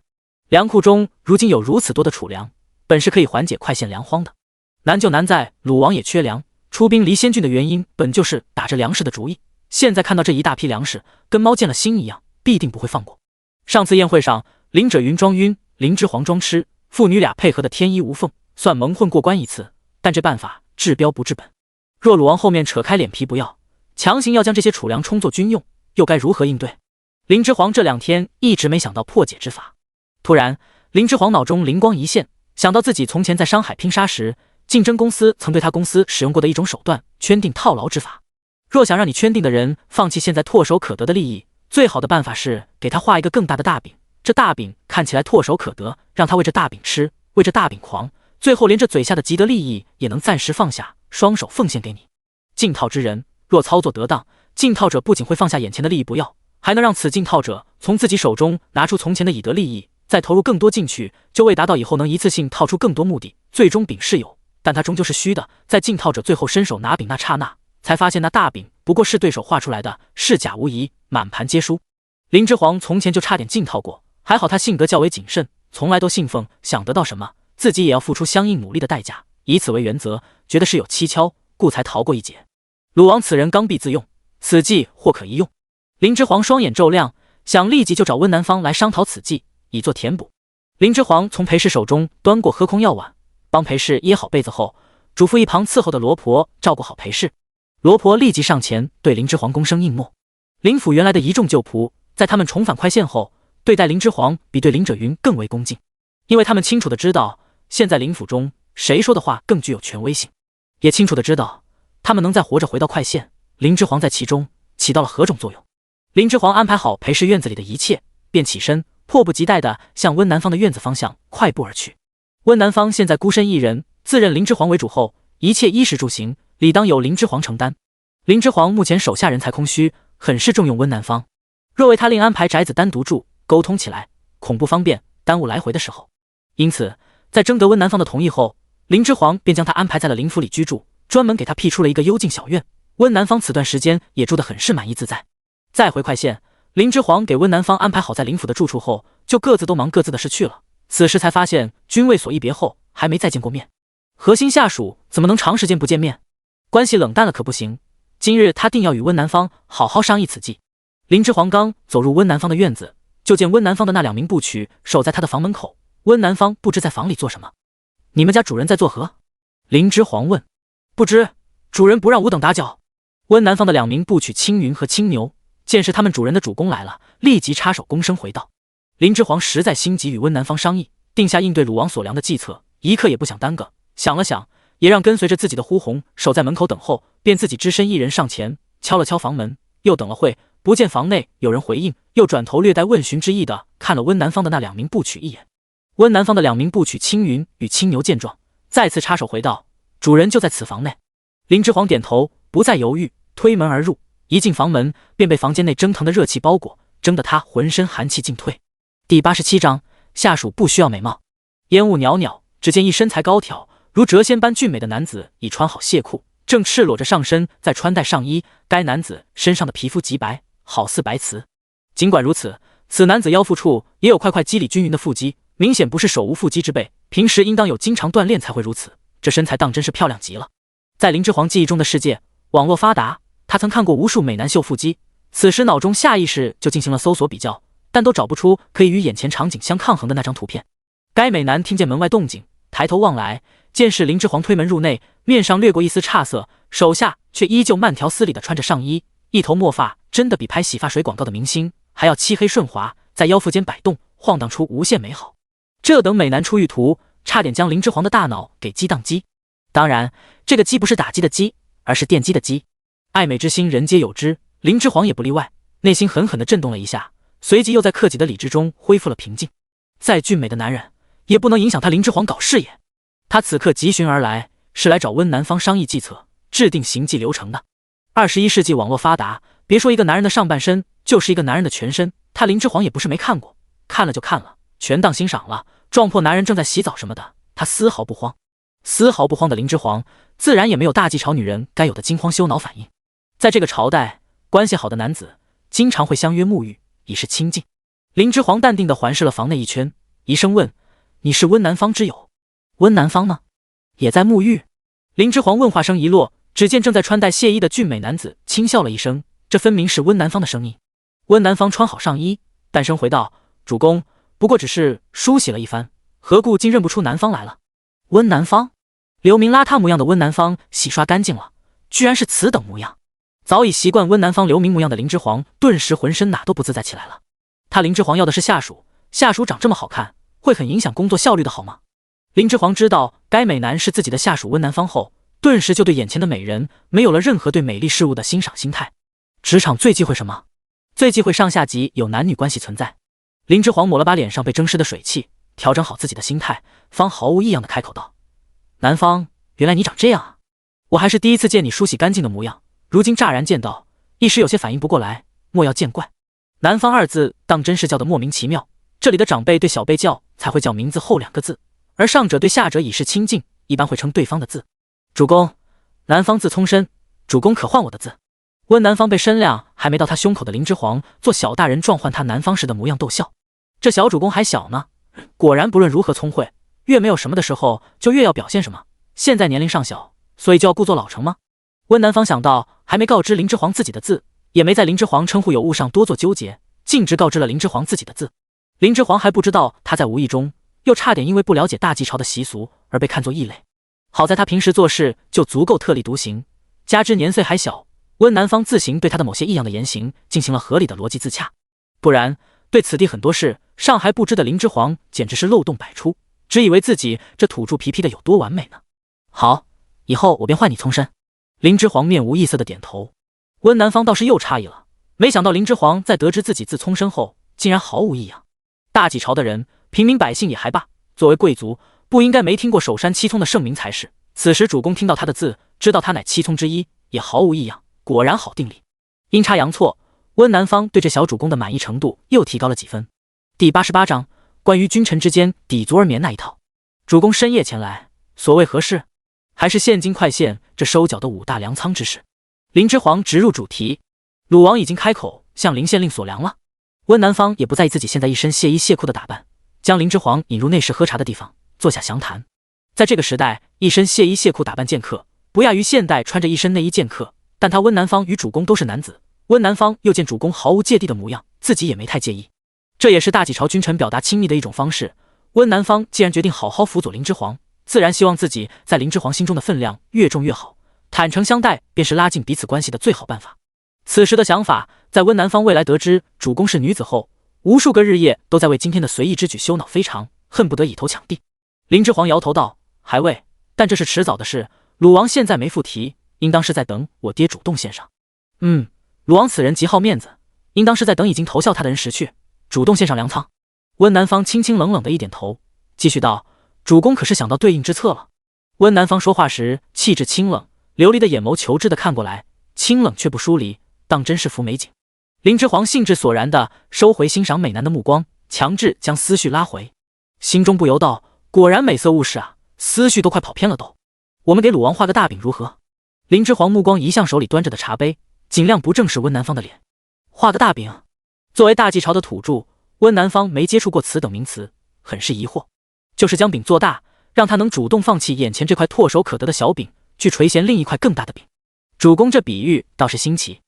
粮库中如今有如此多的储粮，本是可以缓解快县粮荒的。难就难在鲁王也缺粮，出兵离仙郡的原因本就是打着粮食的主意，现在看到这一大批粮食，跟猫见了心一样，必定不会放过。上次宴会上，林者云装晕，林之皇装吃，父女俩配合的天衣无缝，算蒙混过关一次，但这办法治标不治本。若鲁王后面扯开脸皮不要，强行要将这些储粮充作军用，又该如何应对？林之皇这2天一直没想到破解之法。突然，林之皇脑中灵光一现，想到自己从前在商海拼杀时，竞争公司曾对他公司使用过的一种手段——圈定套牢之法。若想让你圈定的人放弃现在唾手可得的利益，最好的办法是给他画一个更大的大饼，这大饼看起来唾手可得，让他为这大饼吃，为这大饼狂，最后连这嘴下的既得利益也能暂时放下，双手奉献给你。竞套之人若操作得当，竞套者不仅会放下眼前的利益不要，还能让此竞套者从自己手中拿出从前的已得利益，再投入更多进去，就为达到以后能一次性套出更多目的。最终饼是有，但它终究是虚的。在竞套者最后伸手拿饼那刹那，才发现那大饼不过是对手画出来的，是假无疑，满盘皆输。林之皇从前就差点竞套过，还好他性格较为谨慎，从来都信奉想得到什么，自己也要付出相应努力的代价，以此为原则，觉得事有蹊跷，故才逃过一劫。鲁王此人刚愎自用，此计或可一用。林之皇双眼骤亮，想立即就找温南方来商讨此计，以作填补。林之皇从裴氏手中端过喝空药碗，帮裴氏掖好被子后，嘱咐一旁伺候的罗婆照顾好裴氏。罗婆立即上前对林之皇躬声应诺。林府原来的一众旧仆，在他们重返快县后，对待林之皇比对林者云更为恭敬，因为他们清楚的知道，现在林府中谁说的话更具有权威性，也清楚的知道他们能再活着回到快县，林之皇在其中起到了何种作用。林之皇安排好裴氏院子里的一切，便起身迫不及待地向温南方的院子方向快步而去。温南方现在孤身一人，自认林之皇为主后，一切衣食住行理当由林之皇承担。林之皇目前手下人才空虚，很是重用温南方，若为他另安排宅子单独住，沟通起来恐不方便，耽误来回的时候。因此在征得温南方的同意后，林之皇便将他安排在了林府里居住，专门给他辟出了一个幽静小院。温南方此段时间也住得很是满意自在。再回快县，林之皇给温南方安排好在林府的住处后，就各自都忙各自的事去了。此时才发现君位所一别后，还没再见过面，核心下属怎么能长时间不见面？关系冷淡了可不行，今日他定要与温南方好好商议此计。林之皇刚走入温南方的院子，就见温南方的那2名部曲守在他的房门口。温南方不知在房里做什么。你们家主人在作何？林之皇问。不知，主人不让吾等打搅。温南方的2名部曲青云和青牛见是他们主人的主公来了，立即插手躬声回道。林之皇实在心急与温南方商议，定下应对鲁王所量的计策，一刻也不想耽搁。想了想，也让跟随着自己的呼红守在门口等候，便自己只身一人上前敲了敲房门。又等了会，不见房内有人回应，又转头略带问询之意的看了温南方的那2名部曲一眼。温南方的2名部曲青云与青牛见状，再次插手回道：主人就在此房内。林之皇点头，不再犹豫，推门而入。一进房门，便被房间内蒸腾的热气包裹，蒸得他浑身寒气尽退。第87章，下属不需要美貌。烟雾袅袅，只见一身材高挑如谪仙般俊美的男子已穿好亵裤，正赤裸着上身在穿戴上衣。该男子身上的皮肤极白，好似白瓷。尽管如此，此男子腰腹处也有块块肌理均匀的腹肌，明显不是手无缚鸡之辈，平时应当有经常锻炼才会如此。这身材当真是漂亮极了。在林之皇记忆中的世界，网络发达，他曾看过无数美男秀腹肌，此时脑中下意识就进行了搜索比较，但都找不出可以与眼前场景相抗衡的那张图片。该美男听见门外动静，抬头望来，见是林之皇推门入内，面上掠过一丝诧色，手下却依旧慢条斯理地穿着上衣，一头墨发真的比拍洗发水广告的明星还要漆黑顺滑，在腰腹间摆动，晃荡出无限美好。这等美男出浴图，差点将林之皇的大脑给激荡机。当然，这个鸡不是打击的鸡，而是电击的击。爱美之心人皆有之，林之皇也不例外，内心狠狠地震动了一下，随即又在克己的理智中恢复了平静。再俊美的男人，也不能影响他林之皇搞事业。他此刻急寻而来，是来找温南方商议计策，制定行计流程的。21世纪网络发达，别说一个男人的上半身，就是一个男人的全身，他林之皇也不是没看过，看了就看了，全当欣赏了。撞破男人正在洗澡什么的，他丝毫不慌。丝毫不慌的林之皇，自然也没有大纪朝女人该有的惊慌羞恼反应。在这个朝代，关系好的男子经常会相约沐浴，以示亲近。林之皇淡定地环视了房内一圈，一声问：“你是温南方之友？温南方呢？也在沐浴？”林之皇问话声一落，只见正在穿戴亵衣的俊美男子轻笑了一声，这分明是温南方的声音。温南方穿好上衣，淡声回道：“主公，不过只是梳洗了一番，何故竟认不出南方来了？”温南方，流民邋遢模样的温南方洗刷干净了，居然是此等模样。早已习惯温南方流民模样的林之皇顿时浑身哪都不自在起来了。他林之皇要的是下属，下属长这么好看，会很影响工作效率的好吗？林之皇知道该美男是自己的下属温南方后，顿时就对眼前的美人没有了任何对美丽事物的欣赏心态。职场最忌讳什么？最忌讳上下级有男女关系存在。林之皇抹了把脸上被蒸湿的水汽，调整好自己的心态，方毫无异样的开口道：“南方，原来你长这样啊！我还是第一次见你梳洗干净的模样，如今乍然见到，一时有些反应不过来，莫要见怪。”南方二字当真是叫得莫名其妙，这里的长辈对小辈叫才会叫名字后两个字，而上者对下者以示亲近，一般会称对方的字。主公，南方字聪深，主公可唤我的字。温南方被身量还没到他胸口的林之皇做小大人撞唤他南方时的模样逗笑。这小主公还小呢，果然不论如何聪慧，越没有什么的时候就越要表现什么。现在年龄尚小，所以就要故作老成吗？温南方想到还没告知林之皇自己的字，也没在林之皇称呼有误上多做纠结，径直告知了林之皇自己的字。林之皇还不知道他在无意中又差点因为不了解大纪朝的习俗而被看作异类。好在他平时做事就足够特立独行，加之年岁还小，温南方自行对他的某些异样的言行进行了合理的逻辑自洽，不然对此地很多事尚还不知的林之皇简直是漏洞百出，只以为自己这土著皮皮的有多完美呢。好，以后我便唤你聪深。林之皇面无异色的点头。温南方倒是又诧异了，没想到林之皇在得知自己字聪深后竟然毫无异样。大纪朝的人，平民百姓也还罢，作为贵族不应该没听过首山七聪的盛名才是。此时主公听到他的字，知道他乃七聪之一，也毫无异样，果然好定力。阴差阳错，温南方对这小主公的满意程度又提高了几分。第88章，关于君臣之间抵足而眠那一套。主公深夜前来，所谓何事？还是现今快现这收缴的5大粮仓之事？林之皇直入主题。鲁王已经开口向林县令索粮了。温南方也不在意自己现在一身亵衣亵裤的打扮，将林之皇引入内室喝茶的地方，坐下详谈。在这个时代，一身亵衣亵裤打扮见客，不亚于现代穿着一身内衣见客。但他温南方与主公都是男子，温南方又见主公毫无芥蒂的模样，自己也没太介意。这也是大纪朝君臣表达亲密的一种方式。温南方既然决定好好辅佐林之皇，自然希望自己在林之皇心中的分量越重越好，坦诚相待便是拉近彼此关系的最好办法。此时的想法，在温南方未来得知主公是女子后，无数个日夜都在为今天的随意之举羞恼非常，恨不得以头抢地。林之皇摇头道：“还未，但这是迟早的事。鲁王现在没附提，应当是在等我爹主动献上。”鲁王此人极好面子，应当是在等已经投效他的人识去，主动献上粮仓。温南方轻轻冷冷的一点头，继续道：“主公可是想到对应之策了？”温南方说话时气质清冷，流离的眼眸求知的看过来，清冷却不疏离，当真是幅美景。林之皇兴致索然的收回欣赏美男的目光，强制将思绪拉回，心中不由道：果然美色误事啊，思绪都快跑偏了都。我们给鲁王画个大饼如何？林之皇目光移向手里端着的茶杯，尽量不正视温南方的脸。画个大饼？作为大纪朝的土著，温南方没接触过此等名词，很是疑惑。就是将饼做大，让他能主动放弃眼前这块唾手可得的小饼，去垂涎另一块更大的饼。主公这比喻倒是新奇。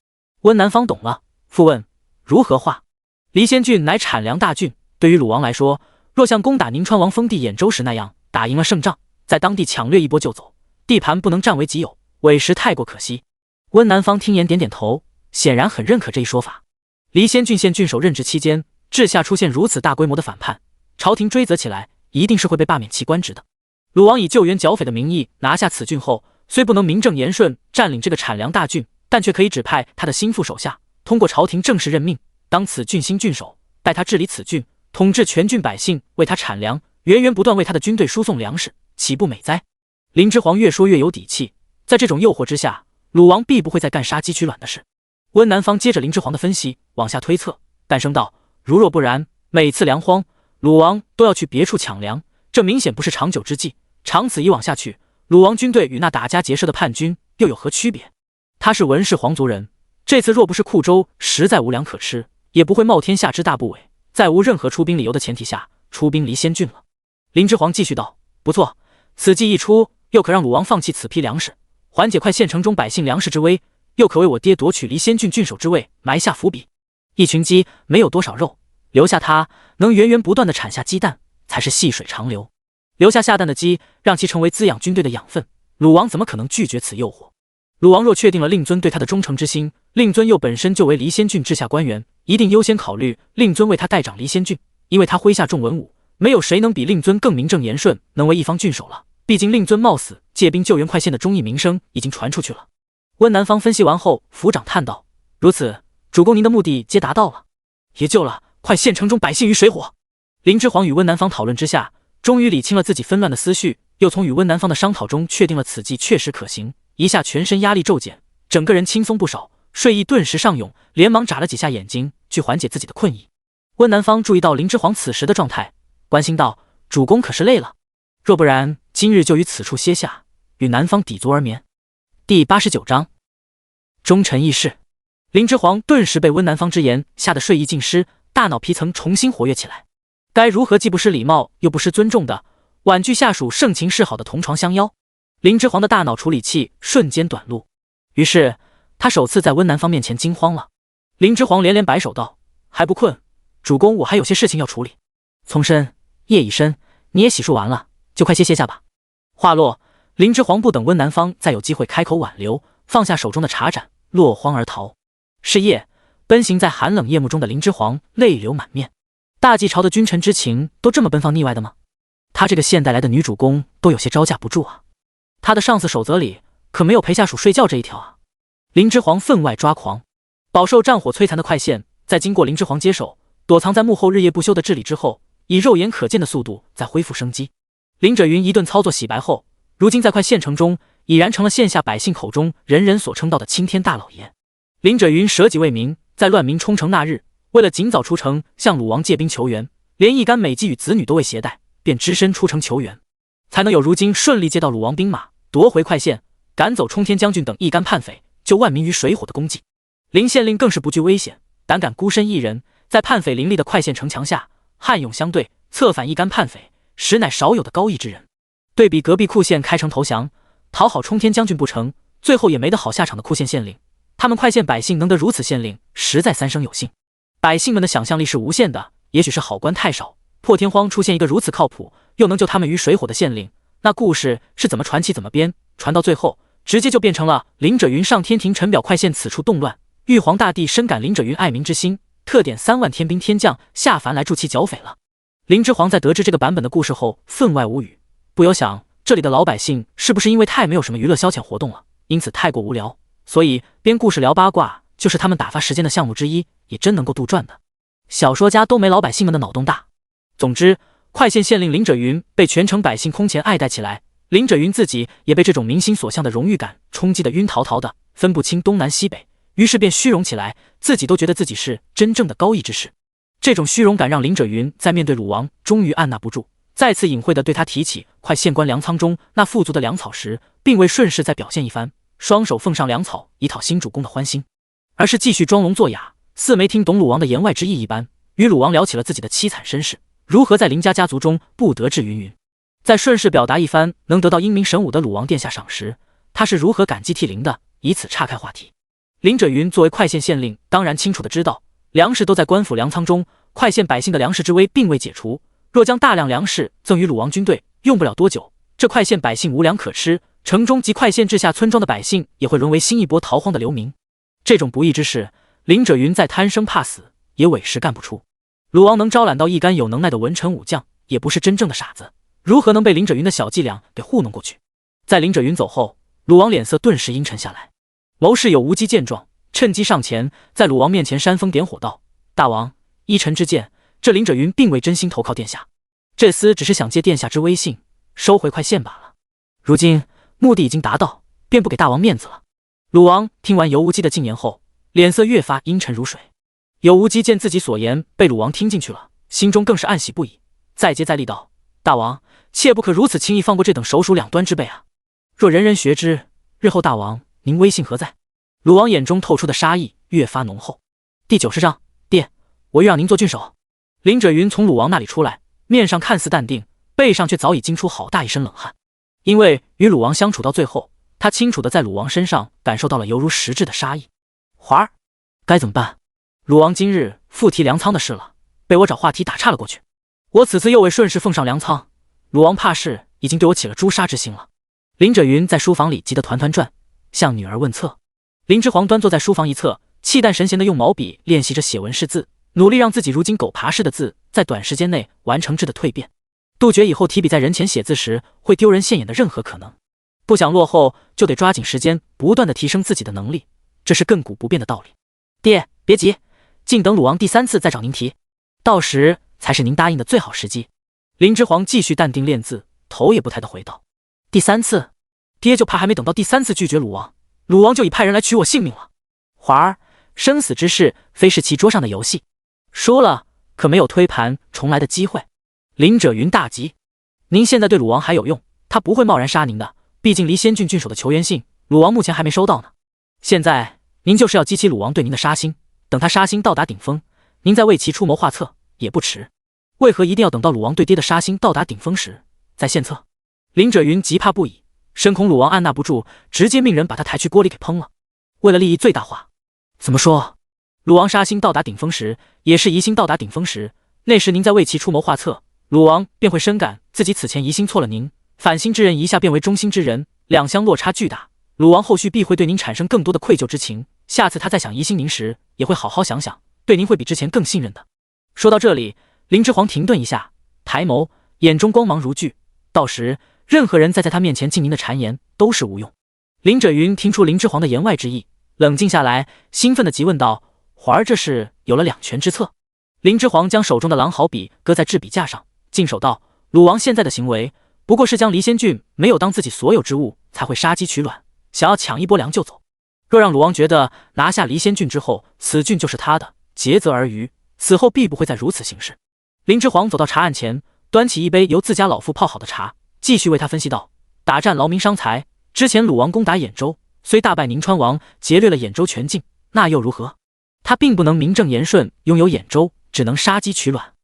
温南方懂了，复问如何画？离仙郡乃产粮大郡，对于鲁王来说，若像攻打宁川王封地兖州时那样打赢了胜仗，在当地抢掠一波就走，地盘不能占为己有，委实太过可惜。温南方听言点点头，显然很认可这一说法。离仙郡县郡守任职期间，治下出现如此大规模的反叛，朝廷追责起来，一定是会被罢免其官职的。鲁王以救援剿匪的名义拿下此郡后，虽不能名正言顺占领这个产粮大郡，但却可以指派他的心腹手下，通过朝廷正式任命，当此郡新郡守，带他治理此郡，统治全郡百姓，为他产粮，源源不断为他的军队输送粮食，岂不美哉？林之皇越说越有底气，在这种诱惑之下，鲁王必不会再干杀鸡取卵的事。温南方接着林之皇的分析往下推测，诞生道：如若不然，每次粮荒，鲁王都要去别处抢粮，这明显不是长久之计。长此以往下去，鲁王军队与那打家劫舍的叛军又有何区别？他是文氏皇族人，这次若不是库州实在无粮可吃，也不会冒天下之大不韪，在无任何出兵理由的前提下出兵离仙郡了。林之皇继续道：不错，此计一出，又可让鲁王放弃此批粮食，缓解快县城中百姓粮食之危，又可为我爹夺取离仙郡郡守之位埋下伏笔。一群鸡没有多少肉，留下它能源源不断地产下鸡蛋，才是细水长流。留下下蛋的鸡，让其成为滋养军队的养分，鲁王怎么可能拒绝此诱惑？鲁王若确定了令尊对他的忠诚之心，令尊又本身就为离仙郡治下官员，一定优先考虑令尊为他代掌离仙郡，因为他麾下重文武，没有谁能比令尊更名正言顺，能为一方郡守了。毕竟令尊冒死借兵救援快县的忠义名声已经传出去了。温南方分析完后，抚掌叹道：如此，主公您的目的皆达到了，也救了快县城中百姓于水火。林之皇与温南方讨论之下，终于理清了自己纷乱的思绪，又从与温南方的商讨中确定了此计确实可行，一下全身压力骤减，整个人轻松不少，睡意顿时上涌，连忙眨了几下眼睛去缓解自己的困意。温南方注意到林之皇此时的状态，关心道：主公可是累了？若不然，今日就于此处歇下，与南方抵足而眠。第89章忠臣义士。林之皇顿时被温南方之言吓得睡意尽失，大脑皮层重新活跃起来。该如何既不失礼貌又不失尊重的婉拒下属盛情示好的同床相邀？林之皇的大脑处理器瞬间短路，于是他首次在温南方面前惊慌了。林之皇连连摆手道：还不困？主公，我还有些事情要处理。丛深，夜已深，你也洗漱完了，就快歇下吧。话落，林之皇不等温南方再有机会开口挽留，放下手中的茶盏，落荒而逃。是夜，奔行在寒冷夜幕中的林之皇泪流满面。大纪朝的君臣之情都这么奔放腻歪的吗？他这个现代来的女主公都有些招架不住啊。他的上司守则里可没有陪下属睡觉这一条啊。林之皇分外抓狂。饱受战火摧残的快县，在经过林之皇接手，躲藏在幕后日夜不休的治理之后，以肉眼可见的速度在恢复生机。林者云一顿操作洗白后，如今在快县城中已然成了县下百姓口中人人所称道的青天大老爷。林者云舍己为民，在乱民冲城那日，为了尽早出城向鲁王借兵求援，连一干美姬与子女都未携带，便只身出城求援，才能有如今顺利接到鲁王兵马，夺回快县，赶走冲天将军等一干叛匪，救万民于水火的功绩。林县令更是不惧危险，胆敢孤身一人，在叛匪林立的快县城墙下悍勇相对，策反一干叛匪，实乃少有的高义之人。对比隔壁库县开城投降，讨好冲天将军不成，最后也没得好下场的库县县令，他们快县百姓能得如此县令，实在三生有幸。百姓们的想象力是无限的，也许是好官太少，破天荒出现一个如此靠谱又能救他们于水火的县令，那故事是怎么传起怎么编，传到最后直接就变成了林者云上天庭陈表快县此处动乱，玉皇大帝深感林者云爱民之心，特点3万天兵天将下凡来助其剿匪了。林之皇在得知这个版本的故事后分外无语，不由想这里的老百姓是不是因为太没有什么娱乐消遣活动了，因此太过无聊，所以编故事聊八卦就是他们打发时间的项目之一，也真能够杜撰的。小说家都没老百姓们的脑洞大。总之，快县县令林者云被全城百姓空前爱戴起来，林者云自己也被这种民心所向的荣誉感冲击得晕陶陶的，分不清东南西北，于是便虚荣起来，自己都觉得自己是真正的高义之士。这种虚荣感让林者云在面对鲁王终于按捺不住，再次隐晦地对他提起快县官粮仓中那富足的粮草时，并未顺势再表现一番，双手奉上粮草以讨新主公的欢心，而是继续装聋作哑，似没听懂鲁王的言外之意一般，与鲁王聊起了自己的凄惨身世，如何在林家家族中不得志云云。再顺势表达一番能得到英明神武的鲁王殿下赏识，他是如何感激涕零的，以此岔开话题。林者云作为快县县令，当然清楚地知道，粮食都在官府粮仓中，快县百姓的粮食之危并未解除，若将大量粮食赠予鲁王军队，用不了多久，这快县百姓无粮可吃，城中及快县治下村庄的百姓也会沦为新一波逃荒的流民。这种不义之事，林者云再贪生怕死，也委实干不出。鲁王能招揽到一干有能耐的文臣武将，也不是真正的傻子，如何能被林者云的小伎俩给糊弄过去？在林者云走后，鲁王脸色顿时阴沉下来。谋士有无忌见状，趁机上前，在鲁王面前煽风点火道：“大王，依臣之见，这林者云并未真心投靠殿下，这厮只是想借殿下之威信，收回快县罢了。如今目的已经达到，便不给大王面子了。”鲁王听完尤无忌的进言后，脸色越发阴沉如水。尤无忌见自己所言被鲁王听进去了，心中更是暗喜不已，再接再厉道：“大王，切不可如此轻易放过这等首鼠两端之辈啊！若人人学之，日后大王您威信何在？”鲁王眼中透出的杀意越发浓厚。第90章，爹，我欲让您做郡守。林者云从鲁王那里出来，面上看似淡定，背上却早已惊出好大一身冷汗。因为与鲁王相处到最后，他清楚地在鲁王身上感受到了犹如实质的杀意。华儿，该怎么办？鲁王今日复提粮仓的事了，被我找话题打岔了过去。我此次又为顺势奉上粮仓，鲁王怕是已经对我起了诛杀之心了。林者云在书房里急得团团转，向女儿问策。林之皇端坐在书房一侧，气淡神闲地用毛笔练习着写文识字，努力让自己如今狗爬式的字在短时间内完成质的蜕变，杜绝以后提笔在人前写字时会丢人现眼的任何可能。不想落后，就得抓紧时间不断地提升自己的能力，这是亘古不变的道理。爹，别急，静等鲁王第3次再找您提，到时才是您答应的最好时机。林之皇继续淡定练字，头也不抬地回道：“第3次，爹就怕还没等到第3次拒绝鲁王，鲁王就已派人来取我性命了。华儿，生死之事非是棋桌上的游戏，输了可没有推盘重来的机会。”林者云大急：“您现在对鲁王还有用，他不会贸然杀您的，毕竟离仙郡郡守的求援信，鲁王目前还没收到呢。现在您就是要激起鲁王对您的杀心，等他杀心到达顶峰，您再为其出谋划策也不迟。为何一定要等到鲁王对爹的杀心到达顶峰时再献策？”林者云急怕不已，深恐鲁王按捺不住，直接命人把他抬去锅里给烹了。为了利益最大化，怎么说？鲁王杀心到达顶峰时，也是疑心到达顶峰时，那时您再为其出谋划策，鲁王便会深感自己此前疑心错了您，反心之人一下变为忠心之人，两相落差巨大。鲁王后续必会对您产生更多的愧疚之情，下次他再想疑心您时，也会好好想想，对您会比之前更信任的。说到这里，林之皇停顿一下，抬眸，眼中光芒如炬，到时任何人再在他面前进您的谗言都是无用。林者云听出林之皇的言外之意，冷静下来，兴奋地急问道：“华儿这是有了两全之策？”林之皇将手中的狼毫笔搁在制笔架上，静手道：“鲁王现在的行为，不过是将离仙郡没有当自己所有之物，才会杀鸡取卵，想要抢一波粮就走。若让鲁王觉得拿下离仙郡之后，此郡就是他的，竭泽而渔，此后必不会再如此行事。”林之皇走到茶案前，端起一杯由自家老妇泡好的茶，继续为他分析道：“打战劳民伤财，之前鲁王攻打兖州，虽大败宁川王，劫掠了兖州全境，那又如何？他并不能名正言顺拥有兖州，只能杀鸡取卵。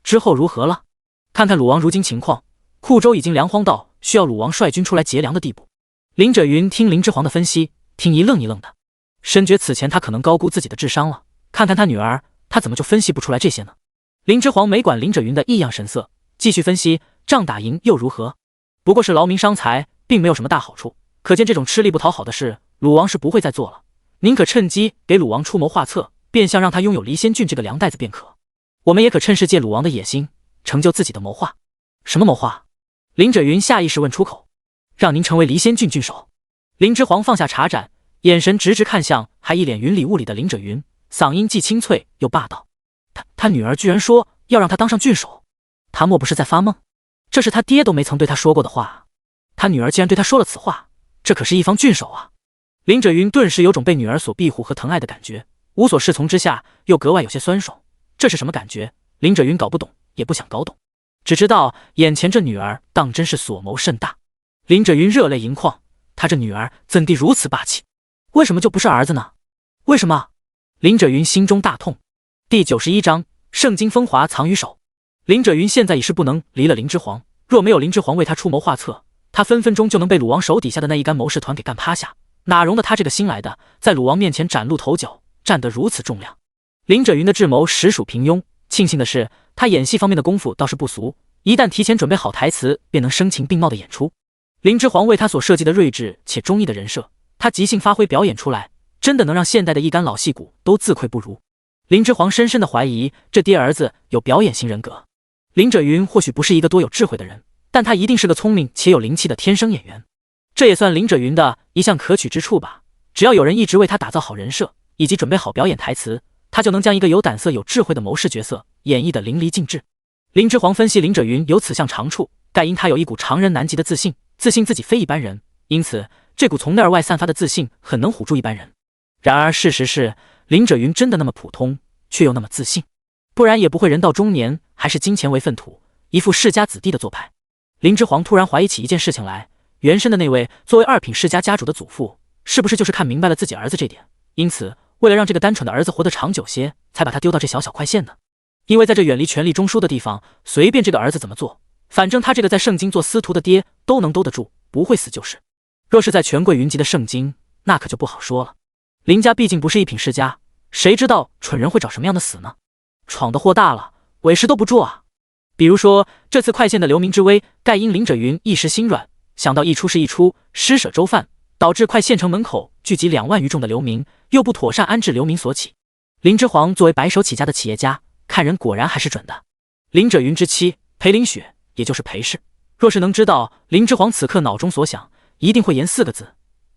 之后如何了？看看鲁王如今情况，库州已经粮荒到需要鲁王率军出来劫粮的地步。”林者云听林之皇的分析，听一愣一愣的，深觉此前他可能高估自己的智商了。看看他女儿，他怎么就分析不出来这些呢？林之皇没管林者云的异样神色，继续分析：仗打赢又如何？不过是劳民伤财，并没有什么大好处。可见这种吃力不讨好的事，鲁王是不会再做了。您可趁机给鲁王出谋划策，变相让他拥有离仙郡这个粮袋子便可。我们也可趁势借鲁王的野心，成就自己的谋划。什么谋划？林者云下意识问出口。让您成为离仙郡郡守。林之皇放下茶盏，眼神直直看向还一脸云里雾里的林者云，嗓音既清脆又霸道：“他女儿居然说要让他当上郡守，他莫不是在发梦？这是他爹都没曾对他说过的话，他女儿竟然对他说了此话，这可是一方郡守啊！”林者云顿时有种被女儿所庇护和疼爱的感觉，无所适从之下又格外有些酸爽。这是什么感觉？林者云搞不懂，也不想搞懂。只知道眼前这女儿当真是所谋甚大。林轸云热泪盈眶，他这女儿怎地如此霸气？为什么就不是儿子呢？为什么？林轸云心中大痛。第91章，圣经风华藏于手。林轸云现在已是不能离了林之皇，若没有林之皇为他出谋划策，他分分钟就能被鲁王手底下的那一干谋士团给干趴下，哪容得他这个新来的在鲁王面前崭露头角，站得如此重量。林轸云的智谋实属平庸，庆幸的是他演戏方面的功夫倒是不俗，一旦提前准备好台词，便能声情并茂的演出。林之皇为他所设计的睿智且忠义的人设，他即兴发挥表演出来，真的能让现代的一干老戏骨都自愧不如。林之皇深深的怀疑这爹儿子有表演型人格。林轸云或许不是一个多有智慧的人，但他一定是个聪明且有灵气的天生演员，这也算林轸云的一项可取之处吧。只要有人一直为他打造好人设，以及准备好表演台词，他就能将一个有胆色有智慧的谋士角色演绎得淋漓尽致。林之皇分析林轸云有此项长处，盖因他有一股常人难及的自信，自信自己非一般人，因此这股从内而外散发的自信很能唬住一般人。然而事实是，林轸云真的那么普通，却又那么自信，不然也不会人到中年还是金钱为粪土，一副世家子弟的做派。林之皇突然怀疑起一件事情来，原身的那位作为2品世家家主的祖父，是不是就是看明白了自己儿子这点，因此为了让这个单纯的儿子活得长久些，才把他丢到这小小块县的？因为在这远离权力中枢的地方，随便这个儿子怎么做，反正他这个在圣经做司徒的爹都能兜得住，不会死就是。若是在权贵云集的圣经，那可就不好说了。林家毕竟不是1品世家，谁知道蠢人会找什么样的死呢？闯的祸大了，委实兜不住啊。比如说这次快县的流民之危，盖因林轸云一时心软，想到一出是一出，施舍粥饭，导致快县城门口聚集2万余众的流民，又不妥善安置流民所起。林之皇作为白手起家的企业家，看人果然还是准的。林轸云之妻裴林雪，也就是裴氏，若是能知道林之皇此刻脑中所想，一定会言4个字：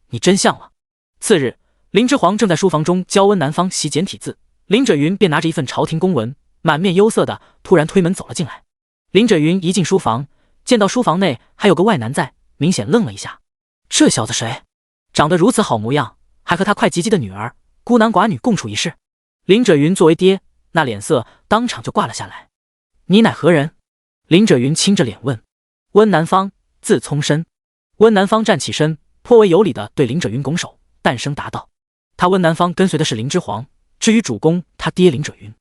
你真像了。次日，林之皇正在书房中教温南方习简体字，林轸云便拿着一份朝廷公文，满面忧色的突然推门走了进来。林轸云一进书房，见到书房内还有个外男在，明显愣了一下。这小子谁？长得如此好模样，还和他快及笄的女儿孤男寡女共处一室。林轸云作为爹，那脸色当场就挂了下来。你乃何人？林轸云青着脸问。温南方，字聪深。温南方站起身，颇为有礼的对林轸云拱手，淡声答道：他温南方跟随的是林之皇，至于主公他爹林轸云，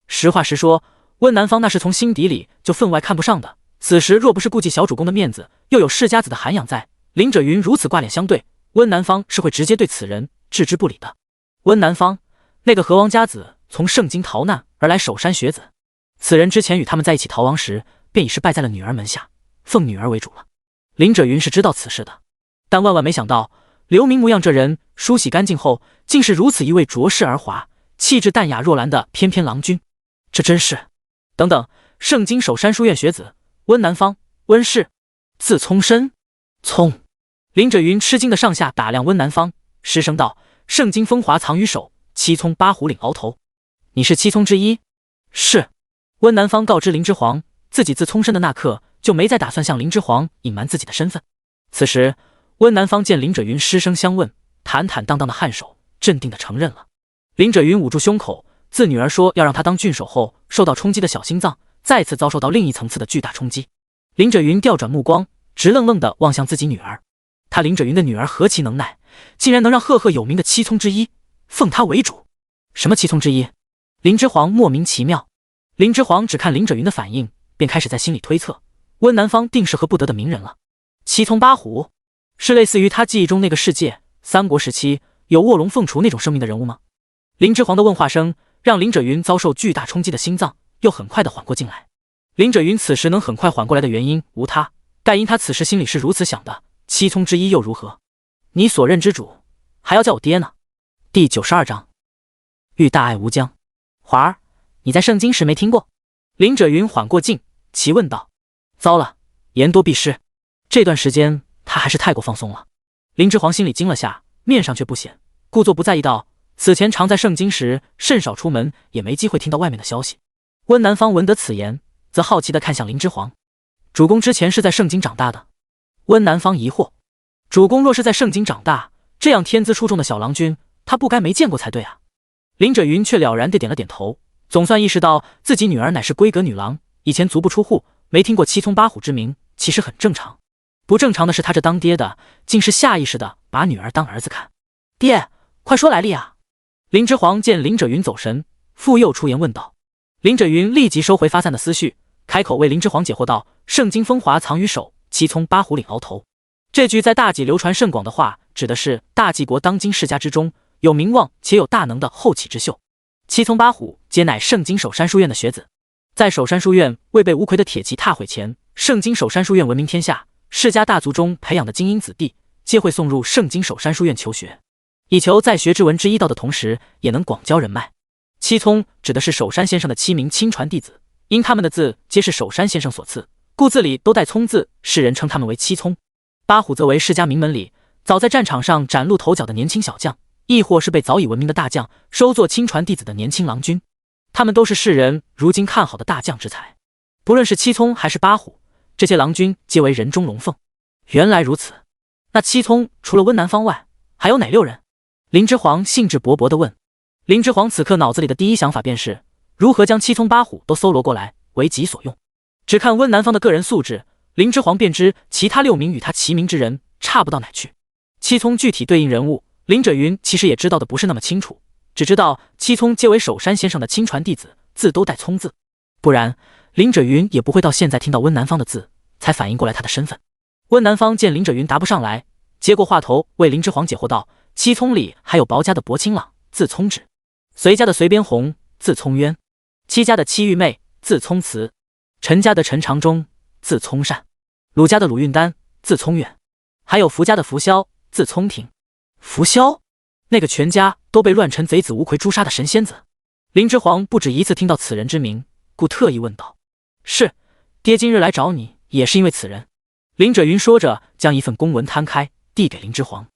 实话实说，温南方那是从心底里就分外看不上的。此时若不是顾忌小主公的面子，又有世家子的涵养在，林轸云如此挂脸相对，温南方是会直接对此人置之不理的。温南方，那个河王家子从盛京逃难而来守山学子，此人之前与他们在一起逃亡时，便已是拜在了女儿门下，奉女儿为主了。林轸云是知道此事的，但万万没想到流民模样这人梳洗干净后，竟是如此一位卓氏而华、气质淡雅若兰的翩翩郎君。这真是……等等，盛京守山书院学子温南方，温氏，字聪深。聪！林轸云吃惊的上下打量温南方，失声道：盛京风华藏于手，七聪八虎领鳌头。你是七聪之一？是。温南方告知林之皇，自己自聪深的那刻就没再打算向林之皇隐瞒自己的身份。此时温南方见林轸云失声相问，坦坦荡荡的颔首，镇定的承认了。林轸云捂住胸口，自女儿说要让他当郡守后，受到冲击的小心脏再次遭受到另一层次的巨大冲击。林轸云调转目光，直愣愣地望向自己女儿。他林轸云的女儿何其能耐，竟然能让赫赫有名的七聪之一奉他为主。什么七聪之一？林之皇莫名其妙。林之皇只看林轸云的反应，便开始在心里推测，温南方定是和不得的名人了。七聪八虎是类似于他记忆中那个世界三国时期有卧龙凤雏那种生命的人物吗？林之皇的问话声让林轸云遭受巨大冲击的心脏又很快的缓过劲来。林轸云此时能很快缓过来的原因无他，盖因他此时心里是如此想的，七聪之一又如何？你所认之主还要叫我爹呢。第92章遇大爱无疆。华儿，你在盛京时没听过？林轸云缓过劲，奇问道。糟了，言多必失，这段时间他还是太过放松了。林之皇心里惊了下，面上却不显，故作不在意道：此前常在盛京时甚少出门，也没机会听到外面的消息。温南方闻得此言，则好奇地看向林之皇。主公之前是在盛京长大的？温南方疑惑。主公若是在盛京长大，这样天资出众的小郎君，他不该没见过才对啊。林轸云却了然地点了点头，总算意识到自己女儿乃是闺阁女郎，以前足不出户，没听过七聪八虎之名，其实很正常。不正常的是，他这当爹的竟是下意识的把女儿当儿子看。爹，快说来历啊！林之皇见林者云走神，复又出言问道。林者云立即收回发散的思绪，开口为林之皇解惑道：圣经风华藏于手，七聪八虎领鳌头。这句在大纪流传甚广的话，指的是大纪国当今世家之中有名望且有大能的后起之秀。七聪八虎皆乃圣经守山书院的学子，在守山书院未被吴奎的铁骑踏毁前，圣经守山书院闻名天下，世家大族中培养的精英子弟，皆会送入圣经守山书院求学，以求在学之文之医道的同时，也能广交人脉。七聪指的是守山先生的7名亲传弟子，因他们的字皆是守山先生所赐，故字里都带聪字，世人称他们为七聪。八虎则为世家名门里早在战场上崭露头角的年轻小将，亦或是被早已闻名的大将收作亲传弟子的年轻郎君，他们都是世人如今看好的大将之才。不论是七聪还是八虎，这些郎君皆为人中龙凤。原来如此，那七聪除了温南方外，还有哪6人？林之皇兴致勃勃地问。林之皇此刻脑子里的第一想法便是如何将七聪八虎都搜罗过来为己所用。只看温南方的个人素质，林之皇便知其他6名与他齐名之人差不到哪去。七聪具体对应人物，林者云其实也知道的不是那么清楚，只知道七聪皆为守山先生的亲传弟子，字都带聪字，不然林者云也不会到现在听到温南方的字才反应过来他的身份。温南方见林者云答不上来，接过话头为林之皇解惑道：七聪里还有薄家的薄清朗，字聪直；隋家的隋边红，字聪渊；戚家的戚玉妹，字聪慈；陈家的陈长忠，字聪善；鲁家的鲁运丹，字聪远；还有福家的福萧，字聪庭。福萧，那个全家都被乱臣贼子吴奎诛杀的神仙子。林之皇不止一次听到此人之名，故特意问道：是，爹今日来找你也是因为此人。林者云说着，将一份公文摊开递给林之皇。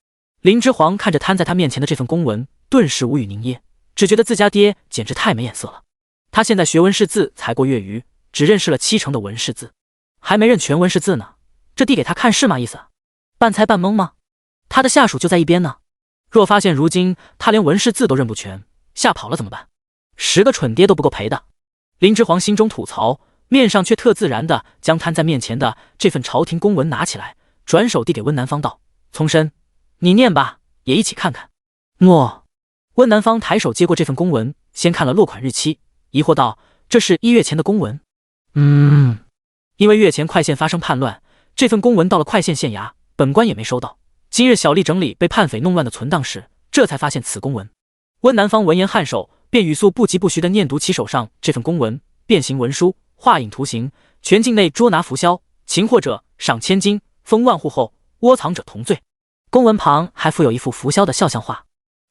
林之皇看着摊在他面前的这份公文，顿时无语凝噎，只觉得自家爹简直太没眼色了。他现在学文识字才过月余，只认识了70%的文识字，还没认全文识字呢，这递给他看是嘛意思？半猜半懵吗？他的下属就在一边呢，若发现如今他连文识字都认不全，吓跑了怎么办？10个蠢爹都不够赔的。林之皇心中吐槽，面上却特自然地将摊在面前的这份朝廷公文拿起来，转手递给温南方道：从申，你念吧，也一起看看。诺。温南方抬手接过这份公文，先看了落款日期，疑惑道：这是1月前的公文？因为月前快县发生叛乱，这份公文到了快县县衙，本官也没收到。今日小吏整理被叛匪弄乱的存档时，这才发现此公文。温南方闻言颔首，便语速不疾不徐地念读其手上这份公文：变形文书，画影图形，全境内捉拿浮销，擒获者赏1000金，封万户后，窝藏者同罪。公文旁还附有一幅浮销的肖像画。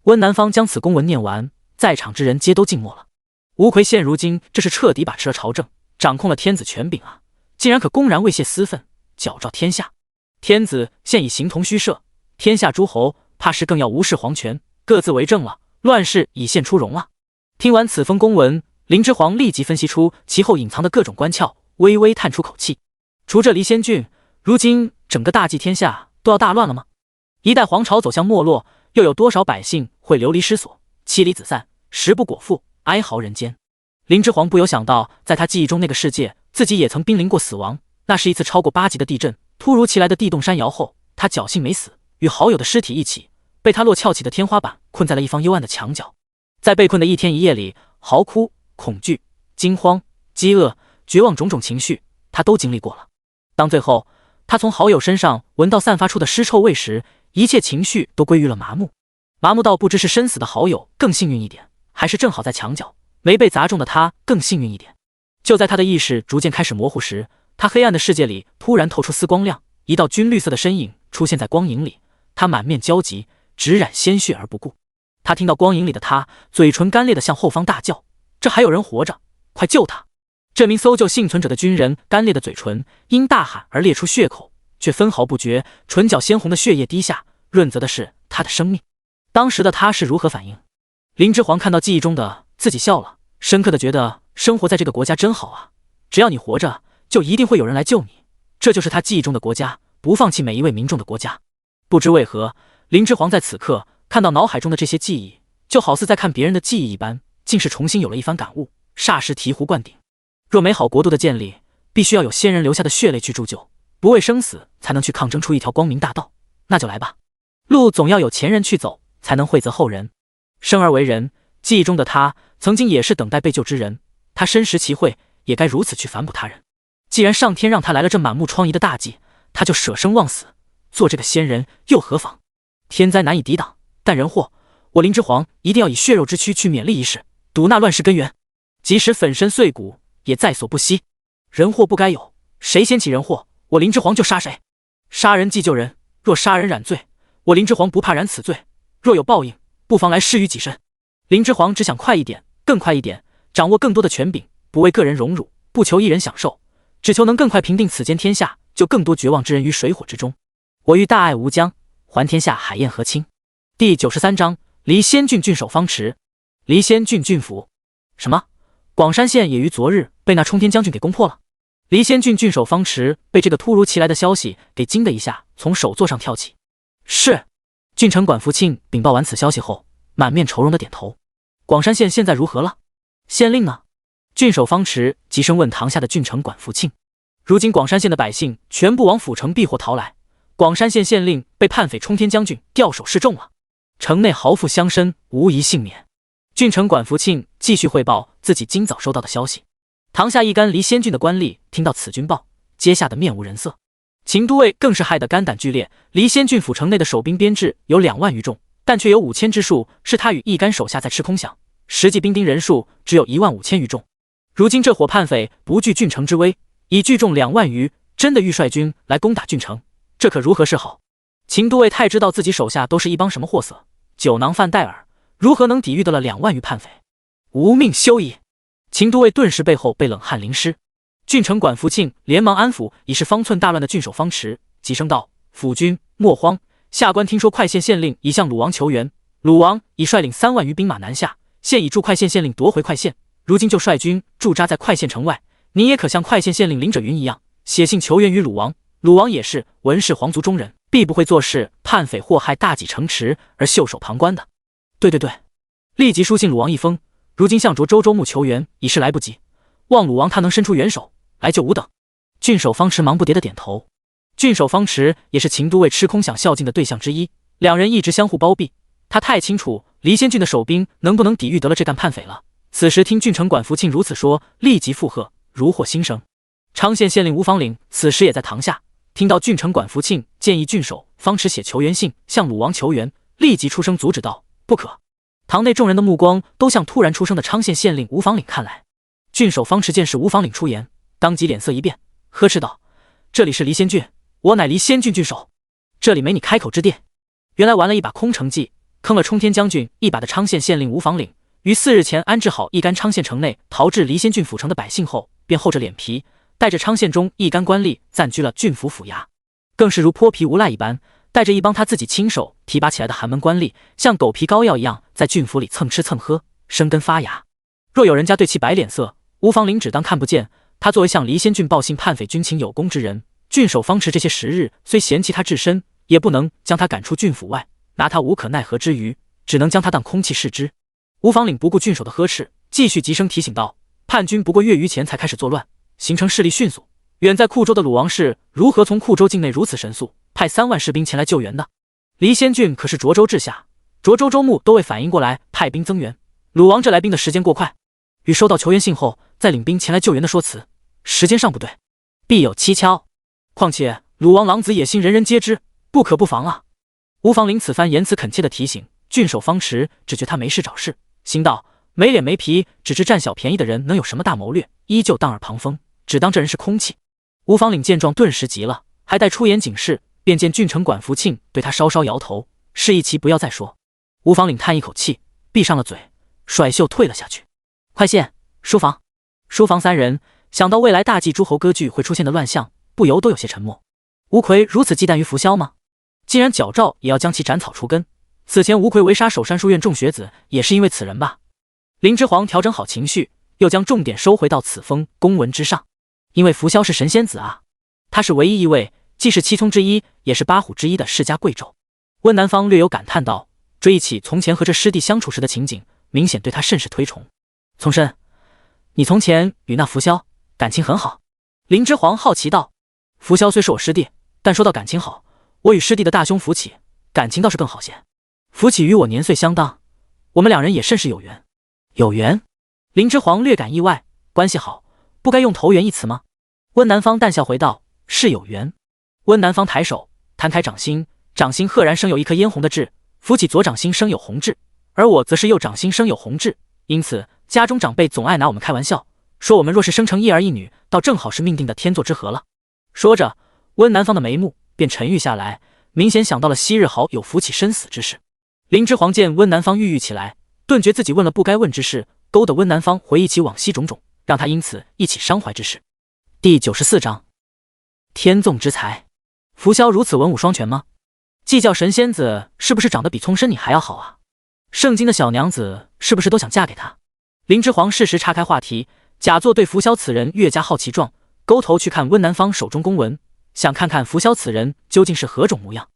温南方将此公文念完，在场之人皆都静默了。吴奎现如今这是彻底把持了朝政，掌控了天子权柄啊，竟然可公然猥亵私愤，矫诏天下。天子现已形同虚设，天下诸侯怕是更要无视皇权，各自为政了，乱世已现出笼了。听完此封公文，林之皇立即分析出其后隐藏的各种关窍，微微叹出口气。除这离仙郡，如今整个大计天下都要大乱了吗？一代皇朝走向没落，又有多少百姓会流离失所，妻离子散，食不果腹，哀嚎人间。林之皇不由想到，在他记忆中那个世界，自己也曾濒临过死亡，那是一次超过8级的地震，突如其来的地动山摇后，他侥幸没死，与好友的尸体一起被他落翘起的天花板困在了一方幽暗的墙角。在被困的1天1夜里，嚎哭、恐惧、惊慌、饥饿、绝望种种情绪他都经历过了。当最后他从好友身上闻到散发出的尸臭味时，一切情绪都归于了麻木。麻木到不知是身死的好友更幸运一点，还是正好在墙角没被砸中的他更幸运一点。就在他的意识逐渐开始模糊时，他黑暗的世界里突然透出丝光亮，一道军绿色的身影出现在光影里，他满面焦急，直染鲜血而不顾。他听到光影里的他嘴唇干裂地向后方大叫：这还有人活着，快救他！这名搜救幸存者的军人干裂的嘴唇因大喊而裂出血口，却分毫不觉唇角鲜红的血液滴下，润泽的是他的生命。当时的他是如何反应？林之皇看到记忆中的自己笑了，深刻的觉得生活在这个国家真好啊，只要你活着，就一定会有人来救你。这就是他记忆中的国家，不放弃每一位民众的国家。不知为何，林之皇在此刻看到脑海中的这些记忆，就好似在看别人的记忆一般，竟是重新有了一番感悟，霎时醍醐灌顶。若美好国度的建立必须要有先人留下的血泪去铸就，不畏生死，才能去抗争出一条光明大道。那就来吧，路总要有前人去走，才能惠泽后人。生而为人，记忆中的他曾经也是等待被救之人，他身识其会，也该如此去反哺他人。既然上天让他来了这满目疮痍的大计，他就舍生忘死，做这个先人又何妨？天灾难以抵挡，但人祸，我林之皇一定要以血肉之躯去勉励一世，堵那乱世根源，即使粉身碎骨也在所不惜。人祸不该有，谁掀起人祸，我林之皇就杀谁。杀人即救人，若杀人染罪，我林之皇不怕染此罪，若有报应，不妨来施于己身。林之皇只想快一点，更快一点，掌握更多的权柄，不为个人荣辱，不求一人享受，只求能更快平定此间天下，救更多绝望之人于水火之中。我欲大爱无疆，还天下海晏和清。第93章离仙郡郡守方池。离仙郡郡府。什么？广山县也于昨日被那冲天将军给攻破了？离仙郡郡守方池被这个突如其来的消息给惊的一下，从首座上跳起。是。郡城管福庆禀报完此消息后，满面愁容的点头。广山县现在如何了？县令呢？郡守方池急声问堂下的郡城管福庆。如今广山县的百姓全部往府城避祸逃来，广山县县令被叛匪冲天将军吊手示众了，城内豪富乡绅无一幸免。郡城管福庆继续汇报自己今早收到的消息。堂下一干离仙郡的官吏听到此军报，皆吓得面无人色。秦都尉更是害得肝胆俱裂。离仙郡府城内的守兵编制有2万余众，但却有5000之数是他与一干手下在吃空饷，实际兵丁人数只有15000余众。如今这伙叛匪不惧郡城之威，以聚众2万余，真的欲率军来攻打郡城，这可如何是好？秦都尉太知道自己手下都是一帮什么货色，酒囊饭袋儿，如何能抵御得了2万余叛匪？无命休矣！秦都尉顿时背后被冷汗淋湿。郡城管福庆连忙安抚已是方寸大乱的郡守方池，急声道：“府君莫慌，下官听说快县县令已向鲁王求援，鲁王已率领3万余兵马南下，现已助快县县令夺回快县，如今就率军驻扎在快县城外。您也可像快县县令林者云一样，写信求援于鲁王。鲁王也是文氏皇族中人，必不会做事叛匪祸害大济城池而袖手旁观的。”对，立即书信鲁王一封。如今向涿州州牧求援已是来不及，望鲁王他能伸出援手来救吾等。郡守方池忙不迭的点头。郡守方池也是秦都尉吃空饷孝敬的对象之一，两人一直相互包庇。他太清楚离仙郡的守兵能不能抵御得了这干叛匪了。此时听郡城管福庆如此说，立即附和，如获新生。昌县县令吴方岭此时也在堂下，听到郡城管福庆建议郡守方池写求援信向鲁王求援，立即出声阻止道：“不可！”堂内众人的目光都向突然出声的昌县县令吴方岭看来。郡守方池见是吴方岭出言，当即脸色一变，呵斥道：“这里是离仙郡，我乃离仙郡郡守，这里没你开口之店。”原来玩了一把空城计，坑了冲天将军一把的昌县县令吴方岭，于4日前安置好一干昌县城内逃至离仙郡府城的百姓后，便厚着脸皮带着昌县中一干官吏暂居了郡府府衙，更是如泼皮无赖一般，带着一帮他自己亲手提拔起来的寒门官吏，像狗皮膏药一样在郡府里蹭吃蹭喝，生根发芽。若有人家对其摆脸色，吴方岭只当看不见。他作为向离仙郡报信叛匪军情有功之人，郡守方池这些时日虽嫌弃他至深，也不能将他赶出郡府外，拿他无可奈何之余，只能将他当空气视之。吴方岭不顾郡守的呵斥，继续急声提醒道：“叛军不过月余前才开始作乱，形成势力迅速，远在库州的鲁王氏如何从库州境内如此神速派3万士兵前来救援的？离仙郡可是涿州治下，涿州州牧都未反应过来派兵增援，鲁王这来兵的时间过快，与收到求援信后再领兵前来救援的说辞，时间上不对，必有蹊跷。况且鲁王狼子野心人人皆知，不可不防啊！”吴方岭此番言辞恳切的提醒，郡守方池只觉他没事找事，心道：没脸没皮，只知占小便宜的人能有什么大谋略？依旧当耳旁风，只当这人是空气。吴方岭见状顿时急了，还待出言警示，便见郡城管福庆对他稍稍摇头，示意其不要再说。吴方岭叹一口气，闭上了嘴，甩袖退了下去。快县书房3人想到未来大计诸侯割据会出现的乱象，不由都有些沉默。吴奎如此忌惮于扶萧吗？既然矫诏也要将其斩草除根，此前吴奎围杀守山书院众学子也是因为此人吧？林之皇调整好情绪，又将重点收回到此封公文之上。因为扶萧是神仙子啊，他是唯一一位既是七聪之一也是八虎之一的世家贵胄。温南方略有感叹道，追忆起从前和这师弟相处时的情景，明显对他甚是推崇。从深，你从前与那扶萧感情很好？林之皇好奇道：“扶萧虽是我师弟，但说到感情好，我与师弟的大兄扶起感情倒是更好些。扶起与我年岁相当，我们两人也甚是有缘。”有缘？林之皇略感意外，关系好，不该用投缘一词吗？温南方淡笑回道：“是有缘。”温南方抬手摊开掌心，掌心赫然生有一颗嫣红的痣，扶起左掌心生有红痣，而我则是右掌心生有红痣，因此家中长辈总爱拿我们开玩笑，说我们若是生成一儿一女，倒正好是命定的天作之合了。说着，温南方的眉目便沉郁下来，明显想到了昔日好友扶起身死之事。林之皇见温南方郁郁起来，顿觉自己问了不该问之事，勾得温南方回忆起往昔种种，让他因此一起伤怀之事。第94章，天纵之才。扶萧如此文武双全吗？计较神仙子是不是长得比聪生你还要好啊？圣经的小娘子是不是都想嫁给他？林之皇适时岔开话题，假作对扶萧此人越加好奇状，勾头去看温南方手中公文，想看看扶萧此人究竟是何种模样。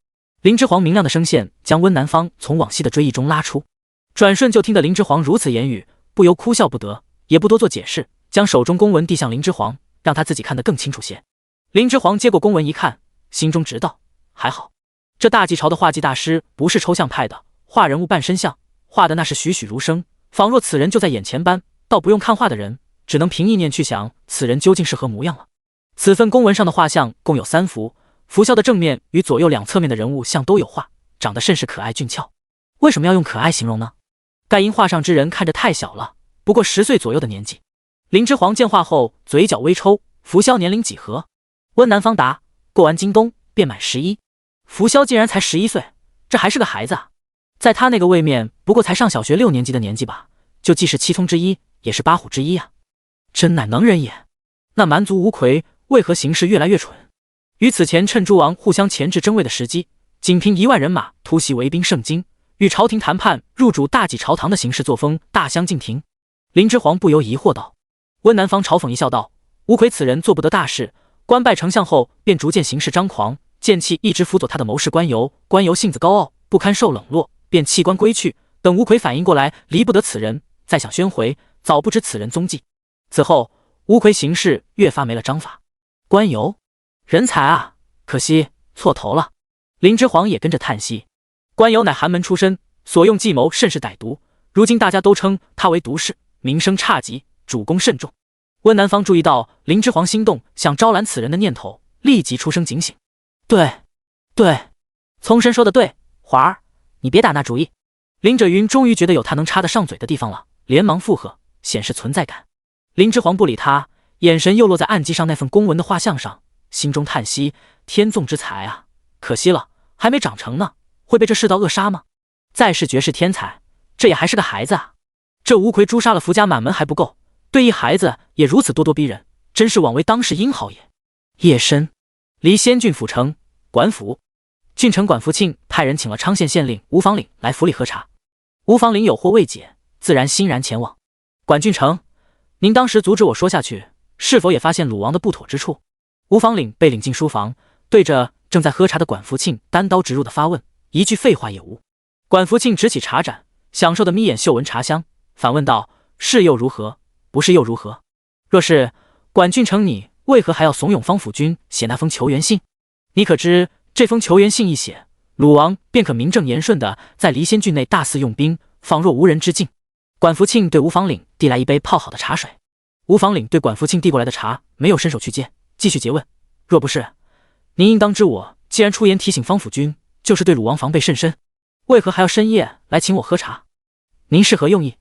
林之皇明亮的声线将温南方从往昔的追忆中拉出，转瞬就听得林之皇如此言语，不由哭笑不得，也不多做解释，将手中公文递向林之皇，让他自己看得更清楚些。林之皇接过公文一看，心中直道：还好，这大纪朝的画技大师不是抽象派的，画人物半身像，画的那是栩栩如生，仿若此人就在眼前般，倒不用看画的人，只能凭意念去想此人究竟是何模样了。此份公文上的画像共有3幅，扶萧的正面与左右两侧面的人物像都有画，长得甚是可爱俊俏。为什么要用可爱形容呢？盖因画上之人看着太小了，不过10岁左右的年纪。林之皇见画后嘴角微抽，扶萧年龄几何？温南方答：过完京东便满11。扶萧竟然才11岁，这还是个孩子啊！在他那个位面，不过才上小学6年级的年纪吧，就既是7聪之一，也是8虎之一啊！真乃能人也。那蛮族吴奎为何行事越来越蠢？与此前趁诸王互相钳制争位的时机，仅凭1万人马突袭围兵盛京，与朝廷谈判入主大纪朝堂的行事作风大相径庭。林之皇不由疑惑道。温南方嘲讽一笑道：吴奎此人做不得大事，官拜丞相后便逐渐行事张狂，见气一直辅佐他的谋士关由，关由性子高傲，不堪受冷落，便弃官归去。等吴奎反应过来，离不得此人，再想宣回，早不知此人踪迹。此后吴奎行事越发没了章法。关由人才啊，可惜错头了。林之皇也跟着叹息。关由乃寒门出身，所用计谋甚是歹毒，如今大家都称他为毒士，名声差极，主公慎重。温南方注意到林之皇心动想招揽此人的念头，立即出声警醒。对，聪生说的对，华儿，你别打那主意。林者云终于觉得有他能插得上嘴的地方了，连忙附和，显示存在感。林之皇不理他，眼神又落在案几上那份公文的画像上，心中叹息：天纵之才啊，可惜了，还没长成呢，会被这世道扼杀吗？再是绝世天才，这也还是个孩子啊！这吴奎诛杀了扶家满门还不够，对一孩子也如此咄咄逼人，真是枉为当世英豪也。夜深，离仙郡府城管府，郡城管福庆派人请了昌县县令吴房岭来府里喝茶。吴房岭有惑未解，自然欣然前往。管郡城，您当时阻止我说下去，是否也发现鲁王的不妥之处？吴房岭被领进书房，对着正在喝茶的管福庆单刀直入的发问，一句废话也无。管福庆执起茶盏，享受的眯眼嗅闻茶香，反问道：是又如何？不是又如何？若是管郡城，你为何还要怂恿方府君写那封求援信？你可知这封求援信一写，鲁王便可名正言顺的在离仙郡内大肆用兵，仿若无人之境。管福庆对吴房岭递来一杯泡好的茶水，吴房岭对管福庆递过来的茶没有伸手去接，继续诘问：若不是，您应当知我既然出言提醒方府君，就是对鲁王防备甚深，为何还要深夜来请我喝茶？您是何用意？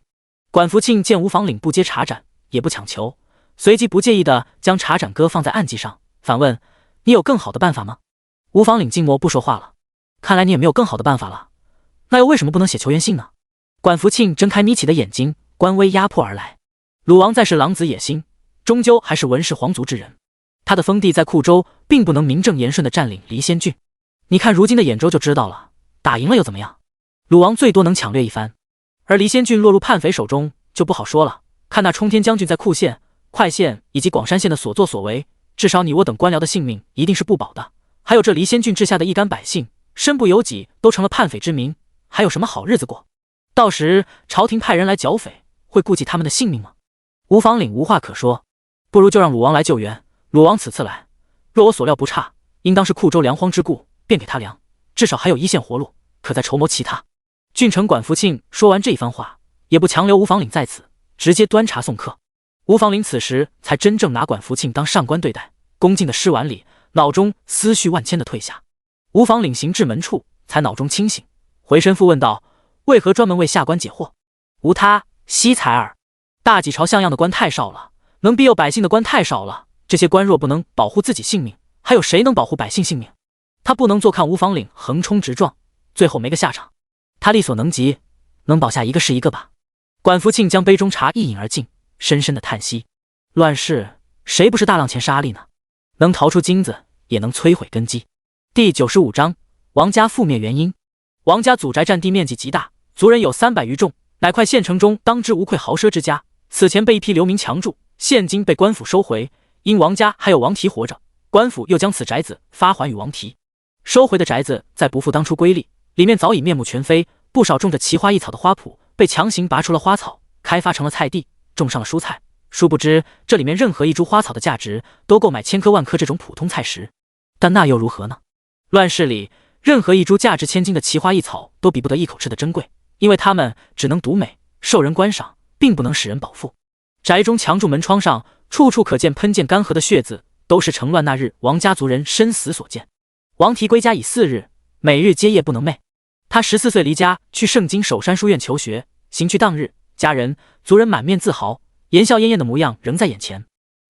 管福庆见吴房岭不接茶盏，也不强求，随即不介意的将茶盏搁放在案几上，反问：你有更好的办法吗？吴房岭静默不说话了。看来你也没有更好的办法了，那又为什么不能写求援信呢？管福庆睁开眯起的眼睛，官威压迫而来。鲁王再是狼子野心，终究还是文氏皇族之人，他的封地在库州，并不能名正言顺的占领离仙郡。你看如今的兖州就知道了，打赢了又怎么样？鲁王最多能抢掠一番，而离仙郡落入叛匪手中就不好说了。看那冲天将军在库县、快县以及广山县的所作所为，至少你我等官僚的性命一定是不保的。还有这离仙郡治下的一干百姓，身不由己都成了叛匪之民，还有什么好日子过？到时朝廷派人来剿匪，会顾及他们的性命吗？吴房岭无话可说，不如就让鲁王来救援，鲁王此次来，若我所料不差，应当是库州粮荒之故，便给他粮，至少还有一线活路，可再筹谋其他。郡丞管福庆说完这一番话，也不强留吴房岭在此，直接端茶送客。吴房岭此时才真正拿管福庆当上官对待，恭敬的施完礼，脑中思绪万千的退下。吴房岭行至门处，才脑中清醒，回身复问道：“为何专门为下官解惑？”“无他，惜才儿。大几朝像样的官太少了，能庇佑百姓的官太少了。这些官若不能保护自己性命，还有谁能保护百姓性命？”他不能坐看吴房岭横冲直撞，最后没个下场。他力所能及，能保下一个是一个吧。管福庆将杯中茶一饮而尽，深深的叹息：乱世谁不是大浪前沙砾呢？能逃出金子，也能摧毁根基。第95章王家覆灭原因。王家祖宅占地面积极大，族人有300余众，乃块县城中当之无愧豪奢之家。此前被一批流民强住，现今被官府收回，因王家还有王提活着，官府又将此宅子发还与王提。收回的宅子再不复当初瑰丽，里面早已面目全非，不少种着奇花异草的花圃被强行拔出了花草，开发成了菜地，种上了蔬菜。殊不知这里面任何一株花草的价值都够买千颗万颗这种普通菜食，但那又如何呢？乱世里任何一株价值千金的奇花异草都比不得一口吃的珍贵，因为它们只能独美，受人观赏，并不能使人饱腹。宅中墙柱门窗上处处可见喷溅干涸的血渍，都是成乱那日王家族人身死所见。王提归家已4日，每日皆夜不能寐。他14岁离家去圣经守山书院求学，行去当日，家人族人满面自豪，言笑晏晏的模样仍在眼前。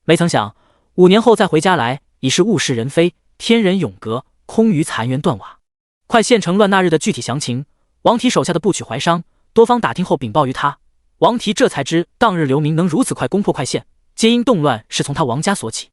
没曾想5年后再回家来，已是物是人非，天人永隔，空余残垣断瓦。快县城乱那日的具体详情，王提手下的部曲怀商多方打听后禀报于他。王提这才知当日流民能如此快攻破快县，皆因动乱是从他王家所起。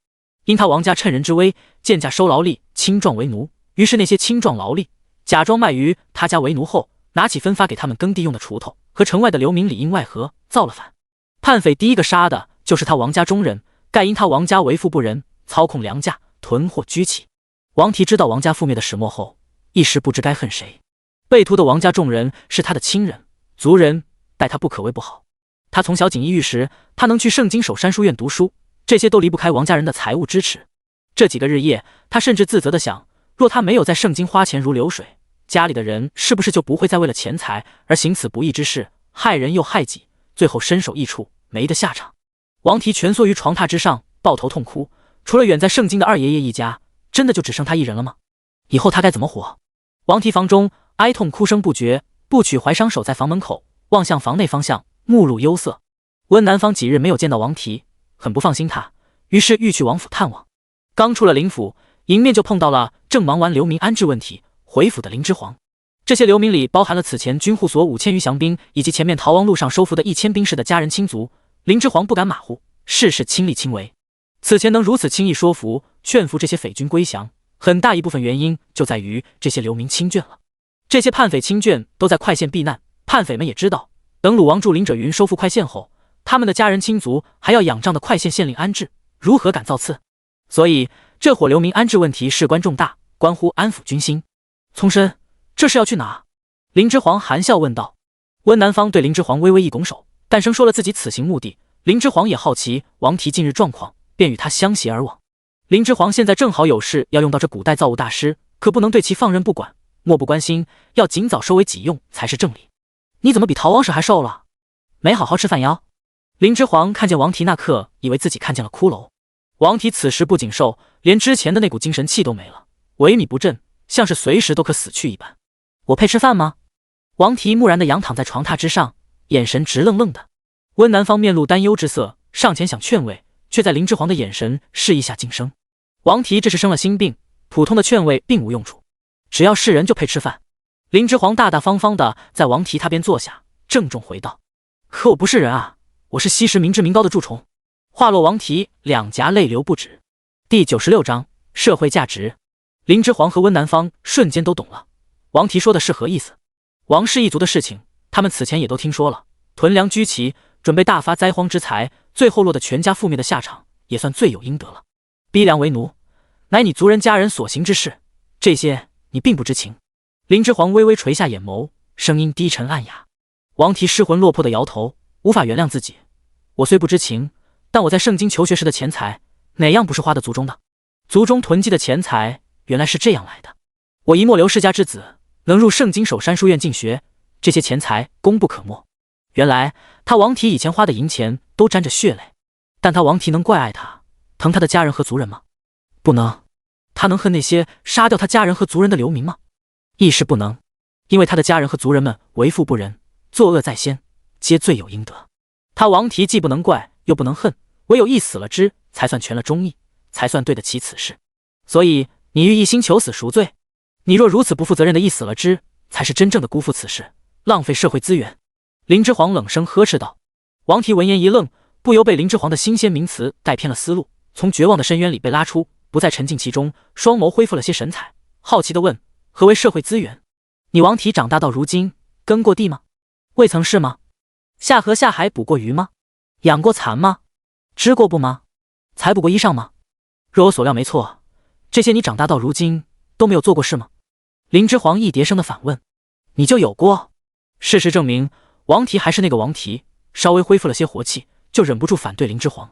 因他王家趁人之危，贱价收劳力，轻壮为奴。于是那些轻壮劳力假装卖于他家为奴后，拿起分发给他们耕地用的锄头，和城外的流民里应外合，造了反。叛匪第一个杀的就是他王家中人，盖因他王家为富不仁，操控粮价，囤货居起。王提知道王家覆灭的始末后，一时不知该恨谁。被屠的王家众人是他的亲人族人，待他不可谓不好。他从小锦衣玉食，他能去圣经守山书院读书，这些都离不开王家人的财物支持。这几个日夜，他甚至自责地想，若他没有在圣经花钱如流水，家里的人是不是就不会再为了钱财而行此不义之事，害人又害己，最后身首异处，没得下场。王提蜷缩于床榻之上，抱头痛哭。除了远在圣经的二爷爷一家，真的就只剩他一人了吗？以后他该怎么活？王提房中哀痛哭声不绝，部曲怀商守在房门口，望向房内方向，目露忧色。温南方几日没有见到王提，很不放心他，于是欲去王府探望。刚出了林府，迎面就碰到了正忙完流民安置问题回府的林之煌。这些流民里包含了此前军护所5000余降兵，以及前面逃亡路上收服的1000兵士的家人亲族。林之煌不敢马虎，事事亲力亲为。此前能如此轻易说服劝服这些匪军归降，很大一部分原因就在于这些流民亲眷了。这些叛匪亲眷都在快县避难，叛匪们也知道，等鲁王助林者云收复快县后，他们的家人亲族还要仰仗的快县县令安置，如何敢造次？所以这伙流民安置问题事关重大，关乎安抚军心。聪深，这是要去哪？林之煌含笑问道。温南方对林之煌微微一拱手，淡声说了自己此行目的。林之煌也好奇王提近日状况，便与他相携而往。林之煌现在正好有事要用到这古代造物大师，可不能对其放任不管，漠不关心，要尽早收为己用才是正理。你怎么比逃亡时还瘦了？没好好吃饭呀？林之煌看见王提那刻，以为自己看见了骷髅。王提此时不仅瘦，连之前的那股精神气都没了，萎靡不振，像是随时都可死去一般。我配吃饭吗？王提木然地仰躺在床榻之上，眼神直愣愣的。温南方面露担忧之色，上前想劝慰，却在林之煌的眼神示意下噤声。王提这是生了心病，普通的劝慰并无用处，只要是人就配吃饭。林之煌大大方方的在王提他边坐下，郑重回道：可我不是人啊，我是吸食民脂民膏的蛀虫。话落王提两颊泪流不止。第96章社会价值。林之煌和温南方瞬间都懂了王提说的是何意思。王氏一族的事情他们此前也都听说了，屯粮居奇，准备大发灾荒之财，最后落得全家覆灭的下场，也算罪有应得了。逼良为奴，乃你族人家人所行之事，这些你并不知情。林之煌微微垂下眼眸，声音低沉暗哑。王提失魂落魄的摇头，无法原谅自己。我虽不知情，但我在圣经求学时的钱财，哪样不是花的族中的？族中囤积的钱财原来是这样来的。我一末流世家之子，能入圣经守山书院进学，这些钱财功不可没。原来他王提以前花的银钱都沾着血泪，但他王提能怪爱他，疼他的家人和族人吗？不能。他能恨那些杀掉他家人和族人的流民吗？亦是不能，因为他的家人和族人们为富不仁，作恶在先，皆罪有应得。他王提既不能怪，又不能恨，唯有一死了之，才算全了忠义，才算对得起此事。所以你欲一心求死赎罪，你若如此不负责任的一死了之，才是真正的辜负此事，浪费社会资源。林之皇冷声呵斥道。王提闻言一愣，不由被林之皇的新鲜名词带偏了思路，从绝望的深渊里被拉出，不再沉浸其中，双眸恢复了些神采，好奇地问：何为社会资源？你王提长大到如今，耕过地吗？未曾是吗？下河下海捕过鱼吗？养过蚕吗？织过布吗？裁补过衣裳吗？若我所料没错，这些你长大到如今都没有做过事吗？林之皇一叠声的反问。你就有过？事实证明，王提还是那个王提，稍微恢复了些活气，就忍不住反对林之皇。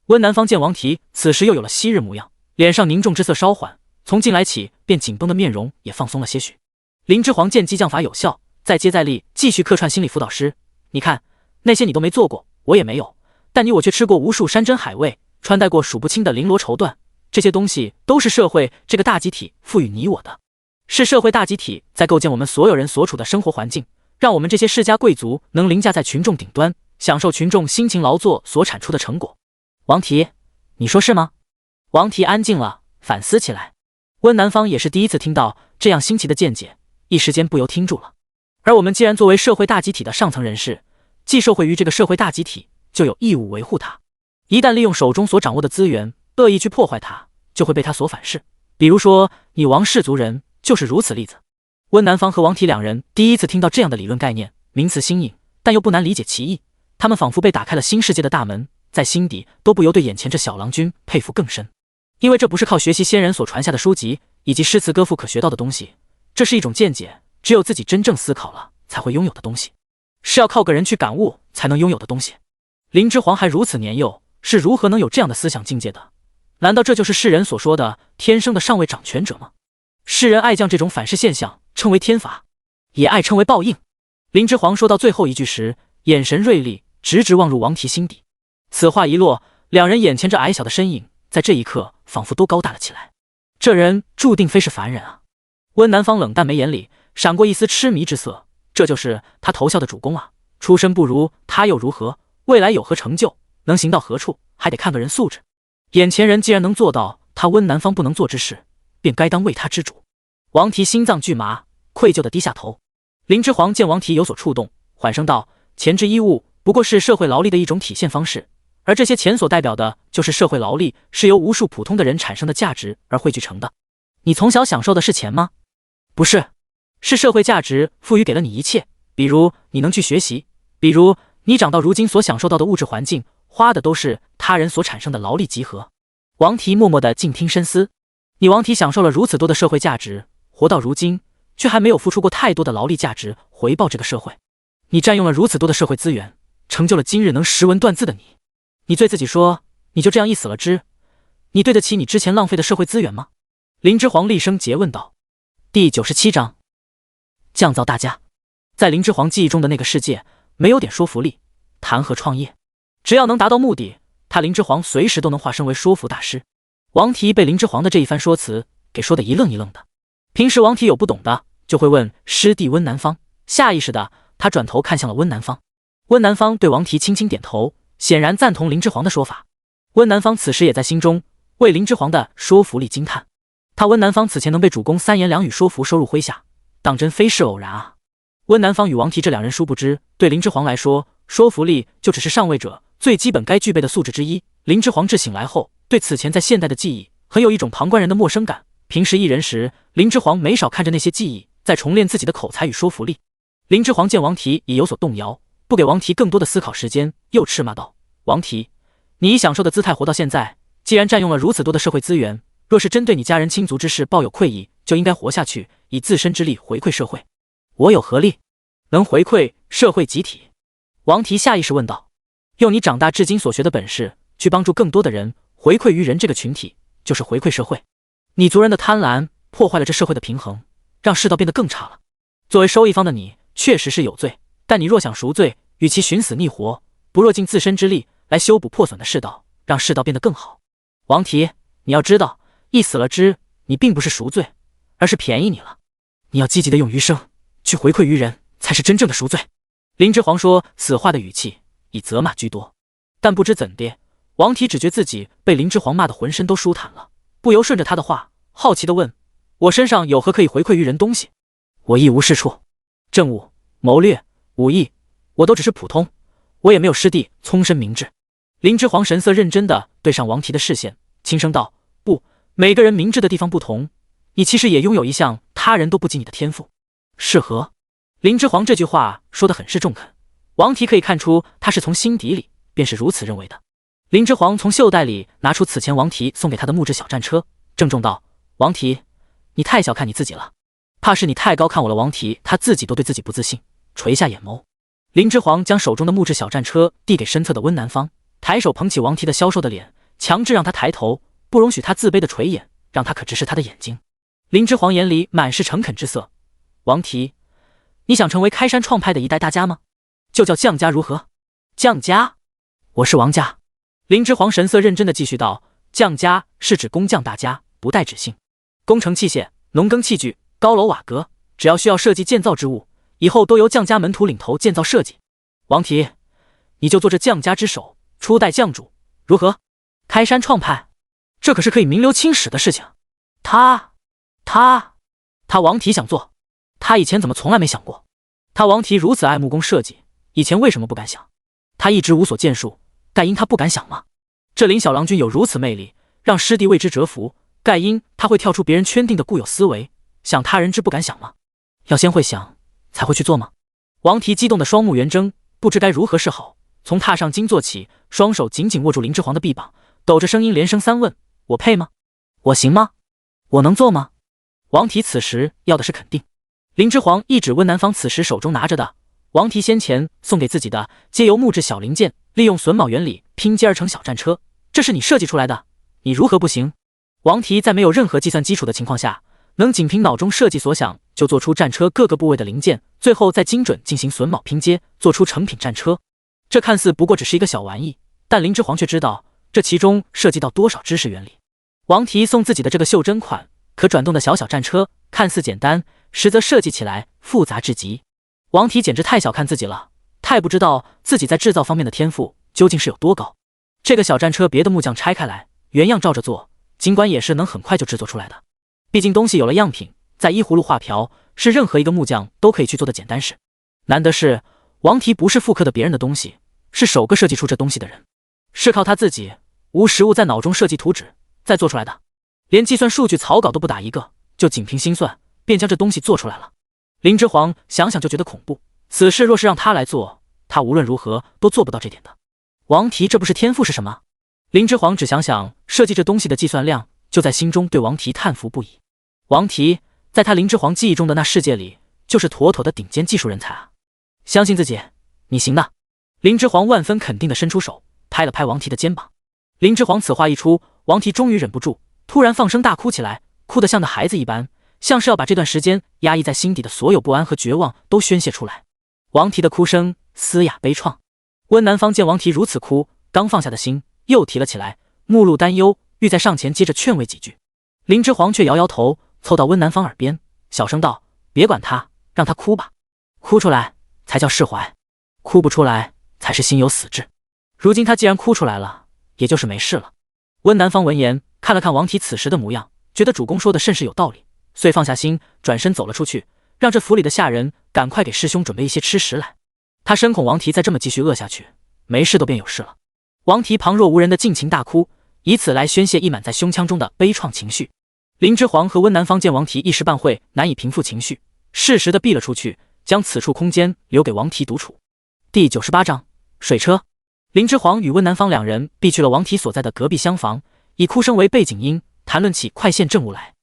温南方见王提此时又有了昔日模样，脸上凝重之色稍缓，从进来起便紧绷的面容也放松了些许。林之皇见激将法有效，再接再厉，继续客串心理辅导师。你看，那些你都没做过，我也没有，但你我却吃过无数山珍海味，穿戴过数不清的绫罗绸缎，这些东西都是社会这个大集体赋予你我的，是社会大集体在构建我们所有人所处的生活环境，让我们这些世家贵族能凌驾在群众顶端，享受群众辛勤劳作所产出的成果。王提，你说是吗？王提安静了，反思起来。温南方也是第一次听到这样新奇的见解，一时间不由听住了。而我们既然作为社会大集体的上层人士，既受惠于这个社会大集体，就有义务维护它。一旦利用手中所掌握的资源恶意去破坏它，就会被它所反噬。比如说你王氏族人就是如此例子。温南方和王提两人第一次听到这样的理论概念，名词新颖，但又不难理解其意。他们仿佛被打开了新世界的大门，在心底都不由对眼前这小郎君佩服更深。因为这不是靠学习先人所传下的书籍以及诗词歌赋可学到的东西，这是一种见解，只有自己真正思考了才会拥有的东西，是要靠个人去感悟才能拥有的东西。林之皇还如此年幼，是如何能有这样的思想境界的？难道这就是世人所说的天生的上位掌权者吗？世人爱将这种反噬现象称为天罚，也爱称为报应。林之皇说到最后一句时，眼神锐利，直直望入王提心底。此话一落，两人眼前这矮小的身影在这一刻仿佛都高大了起来。这人注定非是凡人啊！温南方冷淡眉眼里闪过一丝痴迷之色，这就是他投效的主公啊！出身不如他又如何？未来有何成就？能行到何处？还得看个人素质。眼前人既然能做到他温南方不能做之事，便该当为他之主。王提心脏巨麻，愧疚地低下头。林之皇见王提有所触动，缓声道：钱之衣物不过是社会劳力的一种体现方式，而这些钱所代表的就是社会劳力，是由无数普通的人产生的价值而汇聚成的。你从小享受的是钱吗？不是，是社会价值赋予给了你一切，比如你能去学习，比如你长到如今所享受到的物质环境，花的都是他人所产生的劳力集合。王提默默地静听深思。你王提享受了如此多的社会价值，活到如今却还没有付出过太多的劳力价值回报这个社会。你占用了如此多的社会资源，成就了今日能识文断字的你。你对自己说，你就这样一死了之，你对得起你之前浪费的社会资源吗？林之皇厉声诘问道。第97章降造大家。在林之皇记忆中的那个世界，没有点说服力，谈何创业？只要能达到目的，他林之皇随时都能化身为说服大师。王提被林之皇的这一番说辞给说得一愣一愣的。平时王提有不懂的就会问师弟温南方，下意识的他转头看向了温南方。温南方对王提轻轻点头，显然赞同林之皇的说法。温南方此时也在心中为林之皇的说服力惊叹。他温南方此前能被主公三言两语说服收入麾下，当真非是偶然啊！温南方与王提这两人殊不知，对林之皇来说，说服力就只是上位者最基本该具备的素质之一。林之皇志醒来后，对此前在现代的记忆很有一种旁观人的陌生感。平时一人时，林之皇没少看着那些记忆，在重练自己的口才与说服力。林之皇见王提已有所动摇，不给王提更多的思考时间，又斥骂道：王提，你以享受的姿态活到现在，既然占用了如此多的社会资源，若是真对你家人亲族之事抱有愧意，就应该活下去，以自身之力回馈社会。我有何力能回馈社会集体？王提下意识问道。用你长大至今所学的本事，去帮助更多的人，回馈于人这个群体，就是回馈社会。你族人的贪婪破坏了这社会的平衡，让世道变得更差了。作为收益方的你，确实是有罪，但你若想赎罪，与其寻死觅活，不若尽自身之力来修补破损的世道，让世道变得更好。王提，你要知道，一死了之，你并不是赎罪，而是便宜你了。你要积极的用余生去回馈于人，才是真正的赎罪。林之皇说此话的语气以责骂居多，但不知怎的，王提只觉自己被林之皇骂得浑身都舒坦了，不由顺着他的话，好奇地问：我身上有何可以回馈于人东西？我一无是处，政务、谋略、武艺，我都只是普通，我也没有师弟聪深明智。林之皇神色认真地对上王提的视线，轻声道：不，每个人明智的地方不同，你其实也拥有一项他人都不及你的天赋。是何？林之皇这句话说得很是中肯，王提可以看出他是从心底里便是如此认为的。林之皇从袖袋里拿出此前王提送给他的木质小战车，郑重道：王提，你太小看你自己了，怕是你太高看我了。王提他自己都对自己不自信，垂下眼眸。林之皇将手中的木质小战车递给身侧的温南方，抬手捧起王提的消瘦的脸，强制让他抬头，不容许他自卑的垂眼，让他可直视他的眼睛。林之皇眼里满是诚恳之色。王提，你想成为开山创派的一代大家吗？就叫将家如何？将家？我是王家。林之皇神色认真地继续道：将家是指工匠大家，不带指姓。工程器械、农耕器具、高楼瓦阁，只要需要设计建造之物，以后都由将家门徒领头建造设计。王提，你就做这将家之首，初代将主，如何？开山创派，这可是可以名留青史的事情。他王提想做，他以前怎么从来没想过？他王提如此爱木工设计，以前为什么不敢想？他一直无所建树，盖因他不敢想吗？这林小郎君有如此魅力，让师弟为之折服，盖因他会跳出别人圈定的固有思维，想他人之不敢想吗？要先会想，才会去做吗？王提激动的双目圆睁，不知该如何是好。从踏上金座起，双手紧紧握住林之皇的臂膀，抖着声音连声三问：我配吗？我行吗？我能做吗？王提此时要的是肯定。林之皇一指温南方此时手中拿着的王提先前送给自己的皆由木质小零件利用榫卯原理拼接而成小战车，这是你设计出来的，你如何不行？王提在没有任何计算基础的情况下，能仅凭脑中设计所想就做出战车各个部位的零件，最后再精准进行榫卯拼接，做出成品战车。这看似不过只是一个小玩意，但林之皇却知道这其中涉及到多少知识原理。王提送自己的这个袖珍款可转动的小小战车看似简单，实则设计起来复杂至极。王提简直太小看自己了，太不知道自己在制造方面的天赋究竟是有多高。这个小战车别的木匠拆开来原样照着做，尽管也是能很快就制作出来的，毕竟东西有了样品，在依葫芦画瓢是任何一个木匠都可以去做的简单事。难得是王提不是复刻的别人的东西，是首个设计出这东西的人，是靠他自己无实物在脑中设计图纸再做出来的，连计算数据草稿都不打一个，就仅凭心算便将这东西做出来了。林之皇想想就觉得恐怖，此事若是让他来做，他无论如何都做不到这点的。王提这不是天赋是什么？林之皇只想想设计这东西的计算量，就在心中对王提叹服不已。王提在他林之皇记忆中的那世界里，就是妥妥的顶尖技术人才啊！相信自己，你行的。林之皇万分肯定地伸出手，拍了拍王提的肩膀。林之皇此话一出，王提终于忍不住，突然放声大哭起来，哭得像个孩子一般，像是要把这段时间压抑在心底的所有不安和绝望都宣泄出来。王提的哭声嘶哑悲怆。温南方见王提如此哭，刚放下的心又提了起来，目露担忧，欲在上前接着劝慰几句。林之皇却摇摇头，凑到温南方耳边小声道：别管他，让他哭吧，哭出来才叫释怀，哭不出来才是心有死志。如今他既然哭出来了，也就是没事了。温南方闻言看了看王提此时的模样，觉得主公说的甚是有道理，遂放下心，转身走了出去，让这府里的下人赶快给师兄准备一些吃食来。他深恐王提再这么继续饿下去，没事都变有事了。王提旁若无人的尽情大哭，以此来宣泄溢满在胸腔中的悲怆情绪。林之皇和温南方见王提一时半会难以平复情绪，适时的避了出去，将此处空间留给王提独处。第98章水车。林之皇与温南方两人避去了王提所在的隔壁厢房，以哭声为背景音，谈论起快线政务来。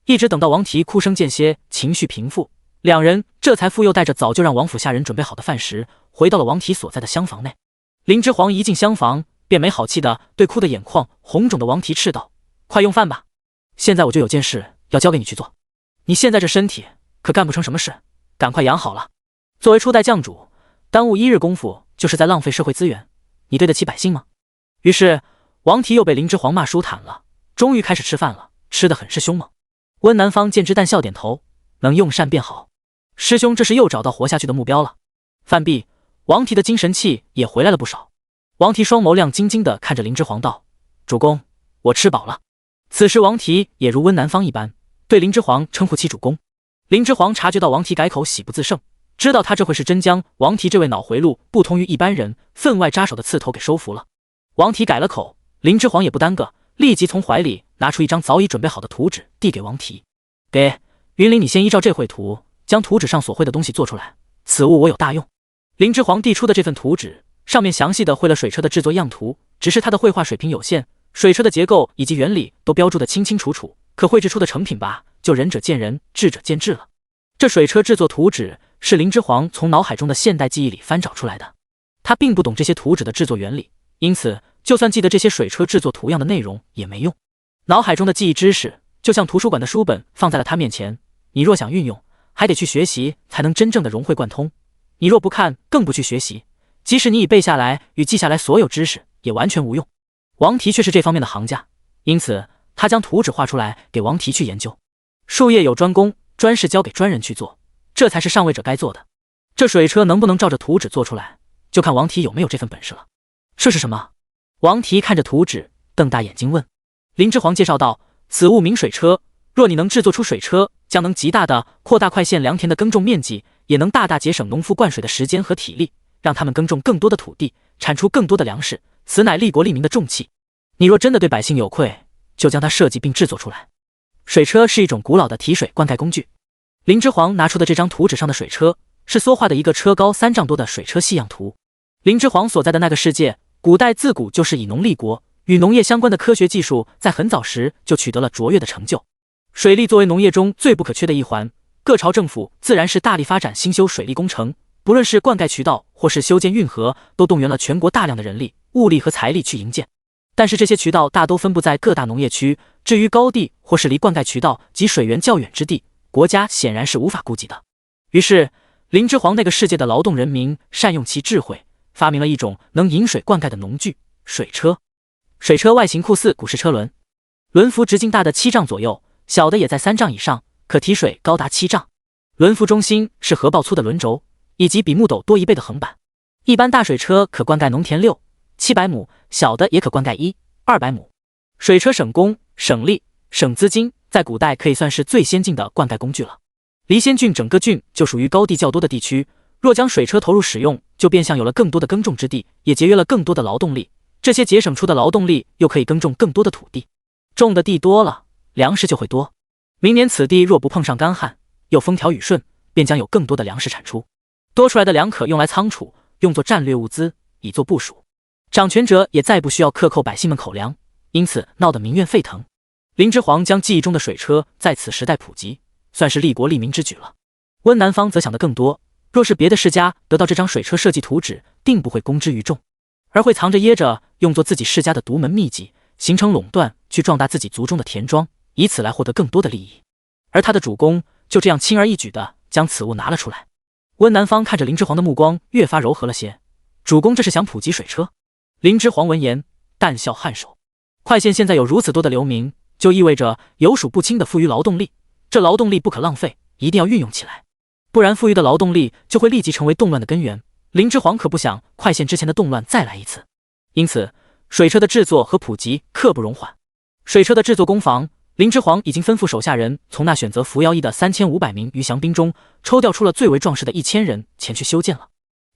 一直等到王提哭声间歇，情绪平复，两人这才复又带着早就让王府下人准备好的饭食，回到了王提所在的厢房内。林之皇一进厢房，便没好气的对哭得眼眶红肿的王提斥道：“快用饭吧！现在我就有件事要交给你去做，你现在这身体可干不成什么事，赶快养好了。作为初代将主，耽误1日功夫就是在浪费社会资源，你对得起百姓吗？”于是王提又被林之皇骂舒坦了，终于开始吃饭了，吃得很是凶猛。温南方见之淡笑点头，能用膳便好。师兄这是又找到活下去的目标了。饭毕，王提的精神气也回来了不少。王提双眸亮晶晶地看着林之皇道：“主公，我吃饱了。”此时王提也如温南方一般，对林之皇称呼其主公。林之皇察觉到王提改口，喜不自胜，知道他这会是真将王提这位脑回路不同于一般人、分外扎手的刺头给收服了。王提改了口，林之皇也不耽搁，立即从怀里拿出一张早已准备好的图纸，递给王提：“给云林，你先依照这绘图，将图纸上所绘的东西做出来，此物我有大用。”林之皇递出的这份图纸，上面详细的绘了水车的制作样图，只是他的绘画水平有限，水车的结构以及原理都标注的清清楚楚，可绘制出的成品吧，就仁者见仁，智者见智了。这水车制作图纸是林之皇从脑海中的现代记忆里翻找出来的，他并不懂这些图纸的制作原理，因此就算记得这些水车制作图样的内容也没用。脑海中的记忆知识就像图书馆的书本放在了他面前，你若想运用，还得去学习才能真正的融会贯通。你若不看，更不去学习，即使你已背下来与记下来所有知识，也完全无用。王提却是这方面的行家，因此他将图纸画出来给王提去研究。术业有专攻，专事交给专人去做，这才是上位者该做的。这水车能不能照着图纸做出来，就看王提有没有这份本事了。这是什么？王提看着图纸，瞪大眼睛问。林之皇介绍道：“此物名水车，若你能制作出水车，将能极大的扩大快县良田的耕种面积，也能大大节省农夫灌水的时间和体力，让他们耕种更多的土地，产出更多的粮食，此乃利国利民的重器。你若真的对百姓有愧，就将它设计并制作出来。”水车是一种古老的提水灌溉工具。林之皇拿出的这张图纸上的水车，是缩画的一个车高3丈多的水车细样图。林之皇所在的那个世界，古代自古就是以农立国，与农业相关的科学技术在很早时就取得了卓越的成就。水利作为农业中最不可缺的一环，各朝政府自然是大力发展兴修水利工程，不论是灌溉渠道或是修建运河，都动员了全国大量的人力、物力和财力去营建。但是这些渠道大都分布在各大农业区，至于高地或是离灌溉渠道及水源较远之地，国家显然是无法顾及的。于是林之皇那个世界的劳动人民善用其智慧，发明了一种能引水灌溉的农具——水车。水车外形酷似古式车轮，轮幅直径大的7丈左右，小的也在3丈以上，可提水高达7丈。轮幅中心是河抱粗的轮轴，以及比木斗多1倍的横板。一般大水车可灌溉农田6、700亩，小的也可灌溉1、200亩。水车省工、省力、省资金，在古代可以算是最先进的灌溉工具了。离仙郡整个郡就属于高地较多的地区，若将水车投入使用，就变相有了更多的耕种之地，也节约了更多的劳动力。这些节省出的劳动力又可以耕种更多的土地，种的地多了，粮食就会多。明年此地若不碰上干旱，又风调雨顺，便将有更多的粮食产出。多出来的粮可用来仓储，用作战略物资，以作部署。掌权者也再不需要克扣百姓们口粮，因此闹得民怨沸腾。林之皇将记忆中的水车在此时代普及，算是利国利民之举了。温南方则想得更多，若是别的世家得到这张水车设计图纸，定不会公之于众，而会藏着掖着，用作自己世家的独门秘籍，形成垄断，去壮大自己族中的田庄，以此来获得更多的利益。而他的主公就这样轻而易举地将此物拿了出来。温南方看着林之皇的目光越发柔和了些，主公这是想普及水车？林之皇闻言淡笑颔首，快县现在有如此多的流民，就意味着有数不清的富余劳动力，这劳动力不可浪费，一定要运用起来，不然富余的劳动力就会立即成为动乱的根源。林之皇可不想快县之前的动乱再来一次，因此水车的制作和普及刻不容缓。水车的制作工房，林之皇已经吩咐手下人从那选择服徭役的3500名余降兵中抽调出了最为壮实的1000人前去修建了，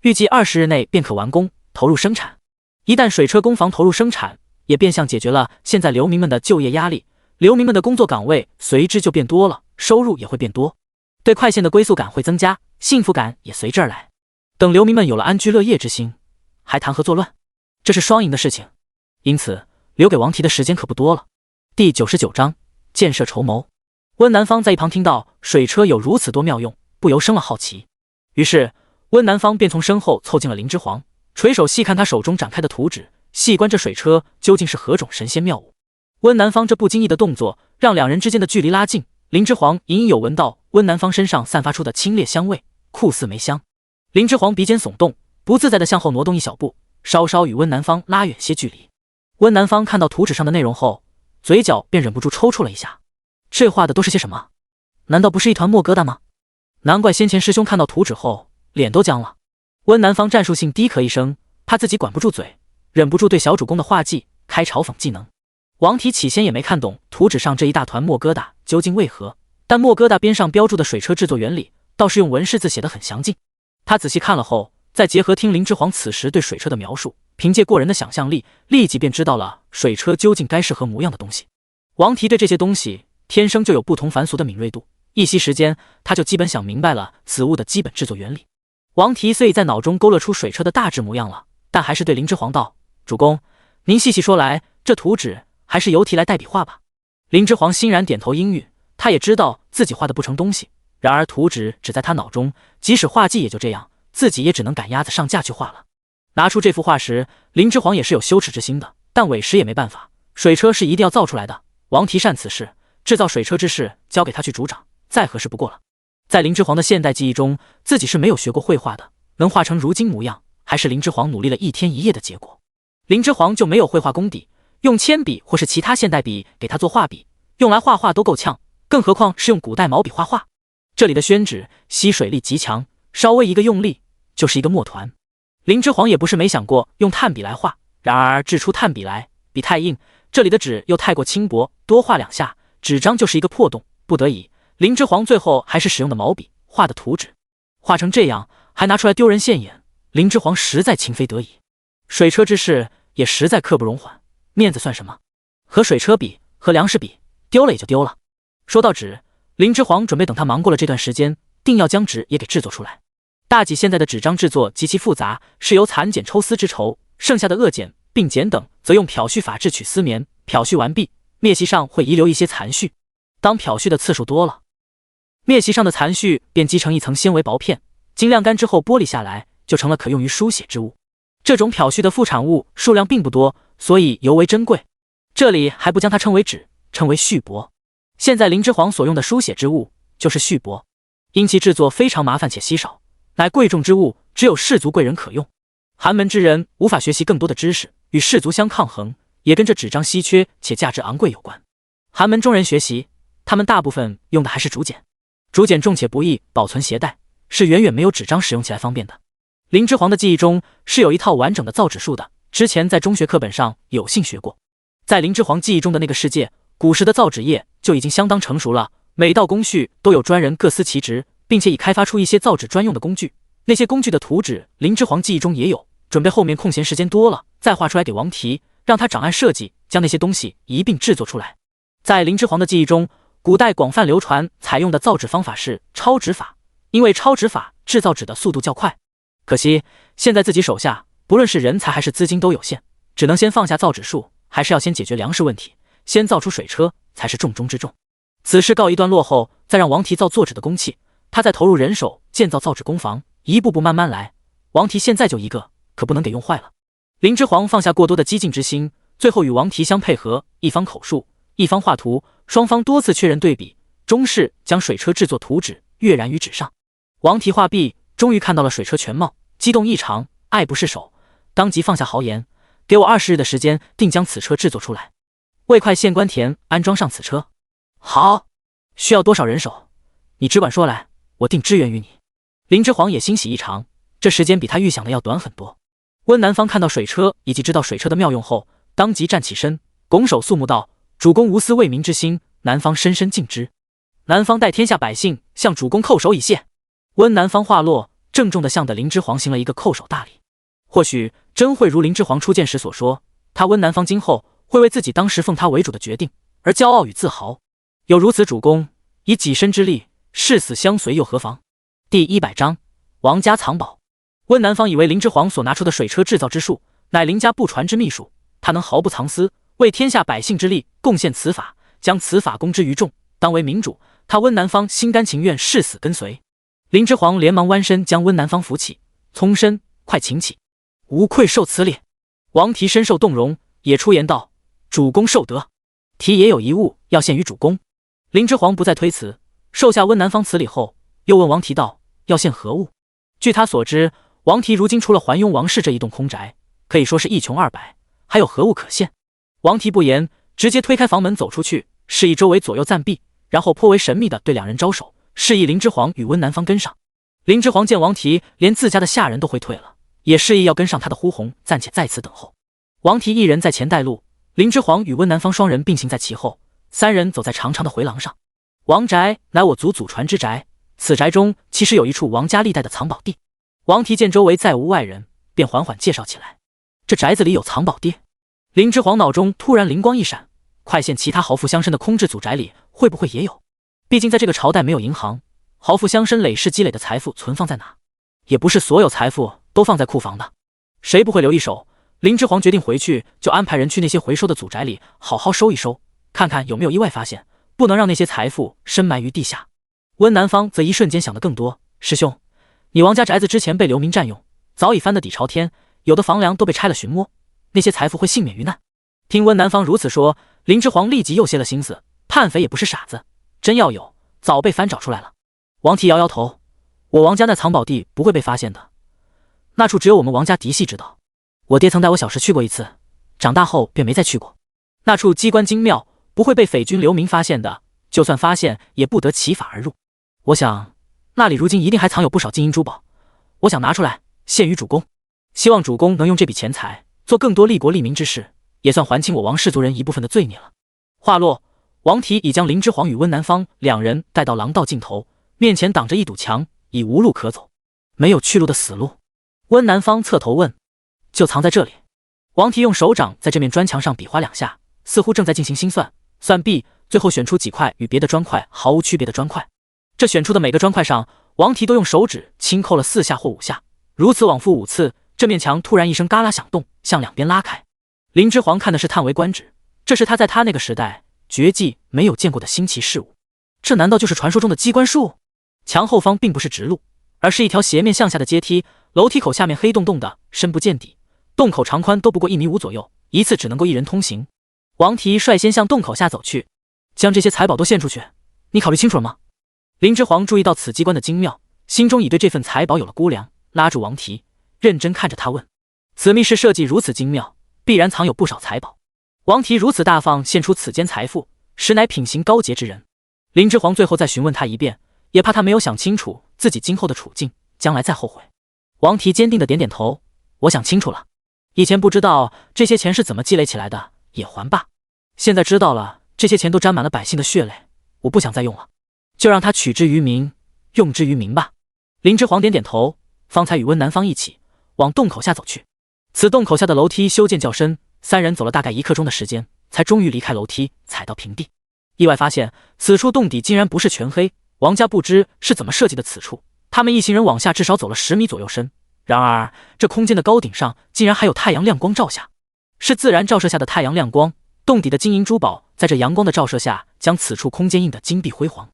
预计20日内便可完工，投入生产。一旦水车工房投入生产，也变相解决了现在流民们的就业压力，流民们的工作岗位随之就变多了，收入也会变多，对快县的归宿感会增加，幸福感也随之而来。等流民们有了安居乐业之心，还谈何作乱？这是双赢的事情，因此留给王提的时间可不多了。第99章建设筹谋。温南方在一旁听到水车有如此多妙用，不由生了好奇，于是温南方便从身后凑近了林之皇，垂手细看他手中展开的图纸，细观这水车究竟是何种神仙妙物。温南方这不经意的动作，让两人之间的距离拉近。林之皇隐隐有闻到温南方身上散发出的清冽香味，酷似梅香。林之皇鼻尖耸动，不自在地向后挪动一小步，稍稍与温南方拉远些距离。温南方看到图纸上的内容后，嘴角便忍不住抽搐了一下。这画的都是些什么？难道不是一团墨疙瘩吗？难怪先前师兄看到图纸后脸都僵了。温南方战术性低咳一声，怕自己管不住嘴，忍不住对小主公的画技开嘲讽技能。王提起先也没看懂图纸上这一大团墨疙瘩究竟为何，但墨疙瘩边上标注的水车制作原理倒是用文氏字写得很详尽。他仔细看了后，再结合听林之皇此时对水车的描述，凭借过人的想象力，立即便知道了水车究竟该是何模样的东西。王提对这些东西天生就有不同凡俗的敏锐度，一息时间他就基本想明白了此物的基本制作原理。王提虽已在脑中勾勒出水车的大致模样了，但还是对林之皇道：“主公，您细细说来，这图纸还是由题来代笔画吧。”林之皇欣然点头应允，他也知道自己画的不成东西，然而图纸只在他脑中，即使画技也就这样，自己也只能赶鸭子上架去画了。拿出这幅画时，林之皇也是有羞耻之心的，但委实也没办法，水车是一定要造出来的。王提善此事，制造水车之事交给他去主掌，再合适不过了。在林之皇的现代记忆中，自己是没有学过绘画的，能画成如今模样，还是林之皇努力了一天一夜的结果。林之皇就没有绘画功底，用铅笔或是其他现代笔给他做画笔，用来画画都够呛，更何况是用古代毛笔画画。这里的宣纸吸水力极强，稍微一个用力就是一个墨团。林之皇也不是没想过用炭笔来画，然而制出炭笔来，笔太硬，这里的纸又太过轻薄，多画两下，纸张就是一个破洞。不得已，林之皇最后还是使用的毛笔画的图纸，画成这样还拿出来丢人现眼，林之皇实在情非得已。水车之事也实在刻不容缓，面子算什么？和水车比，和粮食比，丢了也就丢了。说到纸，林之皇准备等他忙过了这段时间，定要将纸也给制作出来。大戟现在的纸张制作极其复杂，是由蚕茧抽丝之绸，剩下的萼茧、并茧等则用漂絮法制取丝棉，漂絮完毕，篾席上会遗留一些残絮。当漂絮的次数多了，篾席上的残絮便积成一层纤维薄片，经晾干之后剥离下来，就成了可用于书写之物。这种漂絮的副产物数量并不多，所以尤为珍贵。这里还不将它称为纸，称为絮帛。现在林之皇所用的书写之物就是絮帛，因其制作非常麻烦且稀少，乃贵重之物，只有士族贵人可用。寒门之人无法学习更多的知识，与士族相抗衡，也跟这纸张稀缺且价值昂贵有关。寒门中人学习，他们大部分用的还是竹简。竹简重且不易保存携带，是远远没有纸张使用起来方便的。林之皇的记忆中是有一套完整的造纸术的，之前在中学课本上有幸学过。在林之皇记忆中的那个世界，古时的造纸业就已经相当成熟了，每道工序都有专人各司其职，并且已开发出一些造纸专用的工具。那些工具的图纸，林之皇记忆中也有，准备后面空闲时间多了再画出来给王提，让他掌案设计，将那些东西一并制作出来。在林之皇的记忆中，古代广泛流传采用的造纸方法是抄纸法，因为抄纸法制造纸的速度较快。可惜现在自己手下不论是人才还是资金都有限，只能先放下造纸术，还是要先解决粮食问题，先造出水车才是重中之重。此事告一段落后，再让王提造做纸的工器，他再投入人手建造造纸工房，一步步慢慢来。王提现在就一个，可不能给用坏了。林之皇放下过多的激进之心，最后与王提相配合，一方口述，一方画图，双方多次确认对比，终是将水车制作图纸跃然于纸上。王提画毕，终于看到了水车全貌，激动异常，爱不释手，当即放下豪言，给我20日的时间，定将此车制作出来。为快县官田安装上此车。好，需要多少人手？你只管说来，我定支援于你。林之皇也欣喜异常，这时间比他预想的要短很多。温南方看到水车以及知道水车的妙用后，当即站起身，拱手肃穆道：“主公无私为民之心，南方深深敬之。南方代天下百姓向主公叩首以谢。”温南方话落，郑重地向的林之皇行了一个叩首大礼。或许真会如林之皇初见时所说，他温南方今后会为自己当时奉他为主的决定而骄傲与自豪。有如此主公，以己身之力，誓死相随又何妨？第100章王家藏宝。温南方以为林之皇所拿出的水车制造之术，乃林家不传之秘术，他能毫不藏私，为天下百姓之力贡献此法，将此法公之于众，当为民主，他温南方心甘情愿誓死跟随。林之皇连忙弯身将温南方扶起，聪身快请起，无愧受此礼。王提深受动容，也出言道：“主公受得。提也有一物要献于主公。”林之皇不再推辞，受下温南方辞礼后，又问王提道：“要献何物？”据他所知，王提如今除了环雍王室这一栋空宅，可以说是一穷二白，还有何物可献？王提不言，直接推开房门走出去，示意周围左右暂避，然后颇为神秘地对两人招手，示意林之皇与温南方跟上。林之皇见王提连自家的下人都会退了，也示意要跟上他的呼鸿，暂且在此等候。王提一人在前带路，林之皇与温南方双人并行在其后，三人走在长长的回廊上。王宅乃我祖祖传之宅，此宅中其实有一处王家历代的藏宝地。王提见周围再无外人，便缓缓介绍起来。这宅子里有藏宝地？林之皇脑中突然灵光一闪，快县其他豪富乡绅的空置祖宅里会不会也有？毕竟在这个朝代没有银行，豪富乡绅累世积累的财富存放在哪？也不是所有财富都放在库房的，谁不会留一手？林之皇决定回去就安排人去那些回收的祖宅里好好收一收，看看有没有意外发现，不能让那些财富深埋于地下。温南方则一瞬间想得更多：“师兄，你王家宅子之前被流民占用，早已翻得底朝天，有的房梁都被拆了寻摸，那些财富会幸免于难。”听温南方如此说，林之皇立即又歇了心思，叛匪也不是傻子，真要有，早被翻找出来了。王提摇摇头：“我王家那藏宝地不会被发现的，那处只有我们王家嫡系知道。我爹曾带我小时去过一次，长大后便没再去过。那处机关精妙，不会被匪军流民发现的，就算发现也不得其法而入。我想那里如今一定还藏有不少金银珠宝，我想拿出来献于主公，希望主公能用这笔钱财做更多利国利民之事，也算还清我王氏族人一部分的罪孽了。”话落，王提已将林之皇与温南方两人带到廊道尽头，面前挡着一堵墙，已无路可走，没有去路的死路。温南方侧头问：“就藏在这里？”王提用手掌在这面砖墙上比划两下，似乎正在进行心算，算毕，最后选出几块与别的砖块毫无区别的砖块。这选出的每个砖块上，王提都用手指轻扣了4下或5下，如此往复5次，这面墙突然一声嘎啦响动，向两边拉开。林之皇看的是叹为观止，这是他在他那个时代绝技没有见过的新奇事物。这难道就是传说中的机关术？墙后方并不是直路，而是一条斜面向下的阶梯，楼梯口下面黑洞洞的，深不见底，洞口长宽都不过1.5米左右，一次只能够1人通行。王提率先向洞口下走去：“将这些财宝都献出去，你考虑清楚了吗？”林之皇注意到此机关的精妙，心中已对这份财宝有了估量，拉住王提，认真看着他问：“此密室设计如此精妙，必然藏有不少财宝。王提如此大方献出此间财富，实乃品行高洁之人。”林之皇最后再询问他一遍，也怕他没有想清楚自己今后的处境，将来再后悔。王提坚定的点点头：“我想清楚了，以前不知道这些钱是怎么积累起来的，也还罢。现在知道了，这些钱都沾满了百姓的血泪，我不想再用了，就让他取之于民，用之于民吧。”林之皇点点头，方才与温南方一起往洞口下走去。此洞口下的楼梯修建较深，三人走了大概1刻钟的时间，才终于离开楼梯，踩到平地。意外发现此处洞底竟然不是全黑，王家不知是怎么设计的此处，他们一行人往下至少走了10米左右深，然而这空间的高顶上竟然还有太阳亮光照下，是自然照射下的太阳亮光，洞底的金银珠宝在这阳光的照射下，将此处空间映得金碧辉煌。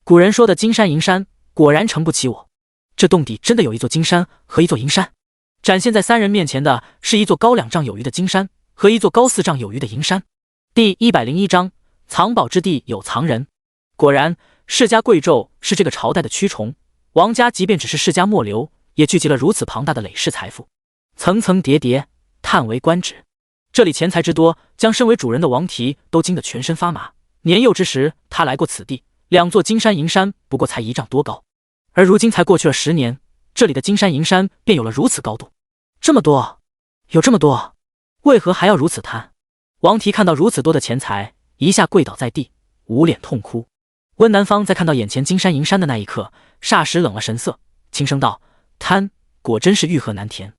古人说的金山银山果然诚不起我，这洞底真的有一座金山和一座银山。展现在三人面前的是一座高2丈有余的金山和一座高4丈有余的银山。第101章，藏宝之地有藏人。果然，世家贵胄是这个朝代的蛆虫，王家即便只是世家末流，也聚集了如此庞大的累世财富，层层叠叠，叹为观止。这里钱财之多，将身为主人的王提都惊得全身发麻。年幼之时，他来过此地，2座金山银山不过才1丈多高，而如今才过去了10年，这里的金山银山便有了如此高度。这么多，有这么多，为何还要如此贪？王提看到如此多的钱财，一下跪倒在地，捂脸痛哭。温南方在看到眼前金山银山的那一刻，霎时冷了神色，轻声道：“贪，果真是欲壑难填。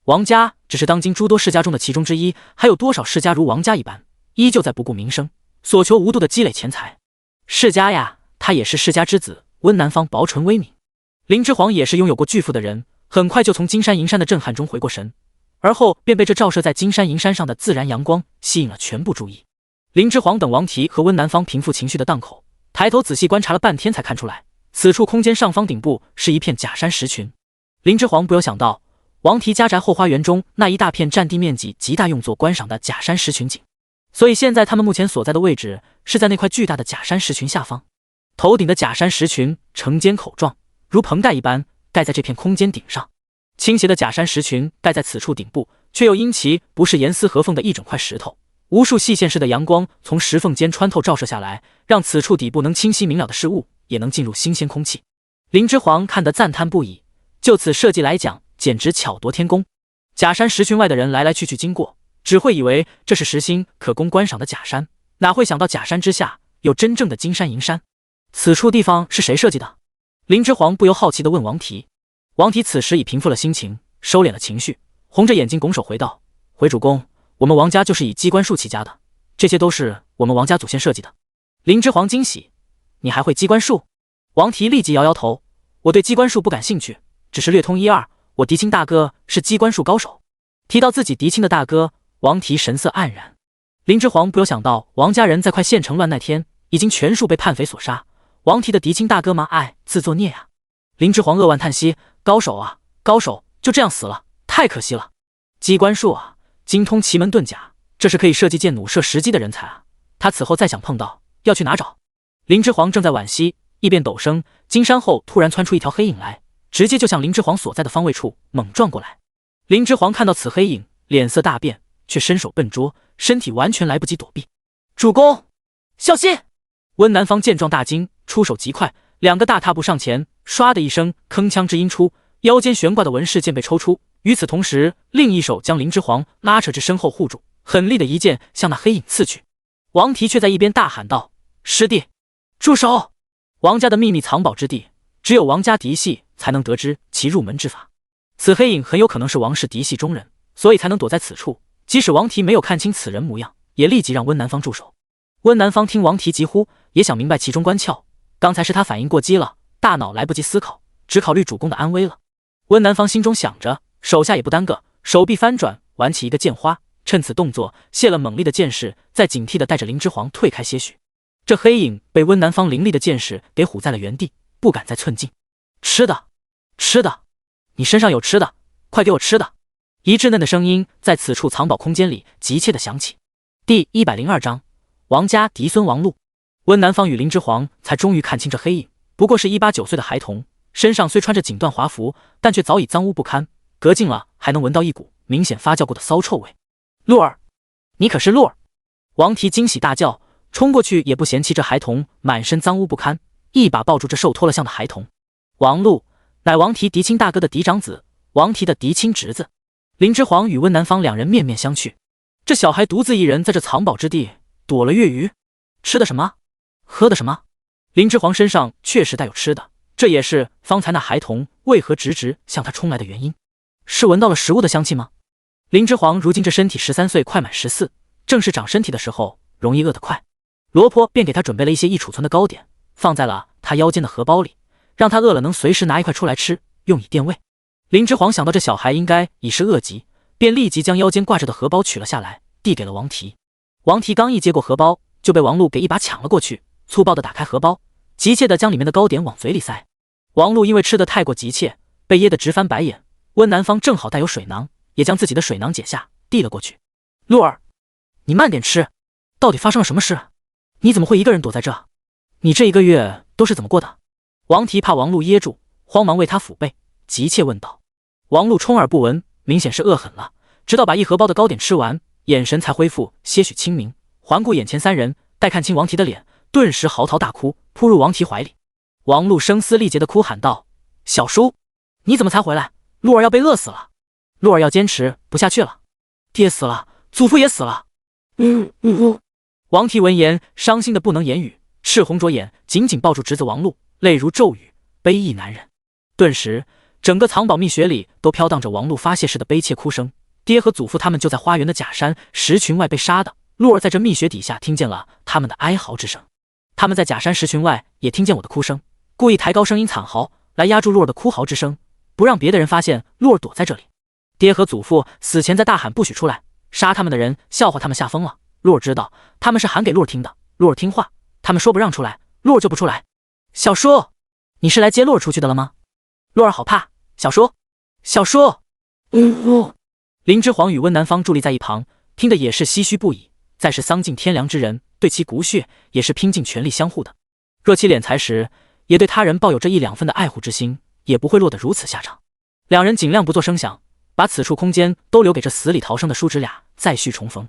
王家只是当今诸多世家中的其中之一，还有多少世家如王家一般，依旧在不顾民生，所求无度的积累钱财。世家呀，他也是世家之子。”温南方薄唇微抿。林之皇也是拥有过巨富的人，很快就从金山银山的震撼中回过神，而后便被这照射在金山银山上的自然阳光吸引了全部注意。林之皇等王提和温南方平复情绪的档口，抬头仔细观察了半天，才看出来此处空间上方顶部是一片假山石群。林之皇不由想到，王提家宅后花园中那一大片占地面积极大用作观赏的假山石群景，所以现在他们目前所在的位置是在那块巨大的假山石群下方。头顶的假山石群呈尖口状，如棚盖一般盖在这片空间顶上。倾斜的假山石群盖在此处顶部，却又因其不是严丝合缝的一整块石头，无数细线式的阳光从石缝间穿透照射下来，让此处底部能清晰明了的事物也能进入新鲜空气。林之煌看得赞叹不已，就此设计来讲，简直巧夺天工。假山石群外的人来来去去经过，只会以为这是实心可供观赏的假山，哪会想到假山之下有真正的金山银山。此处地方是谁设计的？林之煌不由好奇地问王提。王提此时已平复了心情，收敛了情绪，红着眼睛拱手回道：回主公，我们王家就是以机关术起家的，这些都是我们王家祖先设计的。林之煌惊喜：你还会机关术？王提立即摇摇头：我对机关术不感兴趣，只是略通一二，我嫡亲大哥是机关术高手。提到自己嫡亲的大哥，王提神色黯然。林之煌不由想到王家人在快县城乱那天已经全数被叛匪所杀，王提的嫡亲大哥嘛，自作孽啊！林之煌扼腕叹息：高手啊，高手就这样死了，太可惜了。机关术啊，精通奇门遁甲，这是可以射击箭弩射时机的人才啊！他此后再想碰到，要去哪找？林之煌正在惋惜，一变陡升，金山后突然窜出一条黑影来，直接就向林之煌所在的方位处猛撞过来。林之煌看到此黑影，脸色大变，却伸手笨拙，身体完全来不及躲避。主公，小心！温南方见状大惊，出手极快，两个大踏步上前，唰的一声，铿锵之音出，腰间悬挂的纹饰剑被抽出。与此同时，另一手将林之煌拉扯至身后护住，狠厉的一剑向那黑影刺去。王提却在一边大喊道：师弟，住手！王家的秘密藏宝之地，只有王家嫡系才能得知其入门之法。此黑影很有可能是王氏嫡系中人，所以才能躲在此处。即使王提没有看清此人模样，也立即让温南方住手。温南方听王提急呼，也想明白其中关窍，刚才是他反应过激了，大脑来不及思考，只考虑主公的安危了。温南方心中想着，手下也不耽搁，手臂翻转，玩起一个剑花，趁此动作泄了猛力的剑势，再警惕地带着林之煌退开些许。这黑影被温南方凌厉的剑势给唬在了原地，不敢再寸进。吃的，吃的，你身上有吃的，快给我吃的！一稚嫩的声音在此处藏宝空间里急切地响起。第102章，王家嫡孙王禄。温南方与林之煌才终于看清这黑影，不过是8、9岁的孩童，身上虽穿着锦缎华服，但却早已脏污不堪，隔近了还能闻到一股明显发酵过的骚臭味。鹿儿，你可是鹿儿！王提惊喜大叫，冲过去也不嫌弃这孩童满身脏污不堪，一把抱住这瘦脱了相的孩童。王禄乃王提嫡亲大哥的嫡长子，王提的嫡亲侄子。林之煌与温南方两人面面相觑，这小孩独自一人在这藏宝之地躲了月余，吃的什么？喝的什么？林之煌身上确实带有吃的，这也是方才那孩童为何直直向他冲来的原因。是闻到了食物的香气吗？林之煌如今这身体13岁快满14，正是长身体的时候，容易饿得快。罗婆便给他准备了一些易储存的糕点，放在了他腰间的荷包里，让他饿了能随时拿一块出来吃，用以垫胃。林之煌想到这小孩应该已是饿极，便立即将腰间挂着的荷包取了下来，递给了王提。王提刚一接过荷包，就被王禄给一把抢了过去，粗暴地打开荷包，急切地将里面的糕点往嘴里塞。王禄因为吃得太过急切，被噎得直翻白眼。温南方正好带有水囊，也将自己的水囊解下，递了过去。鹿儿，你慢点吃，到底发生了什么事？你怎么会一个人躲在这？你这1个月都是怎么过的？王提怕王禄噎住，慌忙为他抚背，急切问道。王禄充耳不闻，明显是饿狠了，直到把一荷包的糕点吃完，眼神才恢复些许清明，环顾眼前3人，待看清王提的脸，顿时嚎啕大哭，扑入王提怀里。王禄声嘶力竭地哭喊道：小叔，你怎么才回来？鹿儿要被饿死了，鹿儿要坚持不下去了，爹死了，祖父也死了。王提闻言伤心的不能言语，赤红着眼，紧紧抱住侄子王禄，泪如骤雨，悲意难忍。顿时整个藏宝秘穴里都飘荡着王禄发泄式的悲切哭声。爹和祖父他们就在花园的假山石群外被杀的，鹿儿在这秘穴底下听见了他们的哀嚎之声。他们在假山石群外也听见我的哭声，故意抬高声音惨嚎，来压住鹿儿的哭嚎之声，不让别的人发现鹿儿躲在这里。爹和祖父死前在大喊不许出来，杀他们的人笑话他们吓疯了。鹿儿知道他们是喊给鹿儿听的，鹿儿听话，他们说不让出来，鹿儿就不出来。小叔，你是来接鹿儿出去的了吗？鹿儿好怕，小叔，小叔。林之皇与温南方伫立在一旁，听得也是唏嘘不已。再是丧尽天良之人，对其骨血也是拼尽全力相护的。若其敛财时，也对他人抱有这1-2分的爱护之心，也不会落得如此下场。两人尽量不做声响，把此处空间都留给这死里逃生的叔侄俩再续重逢。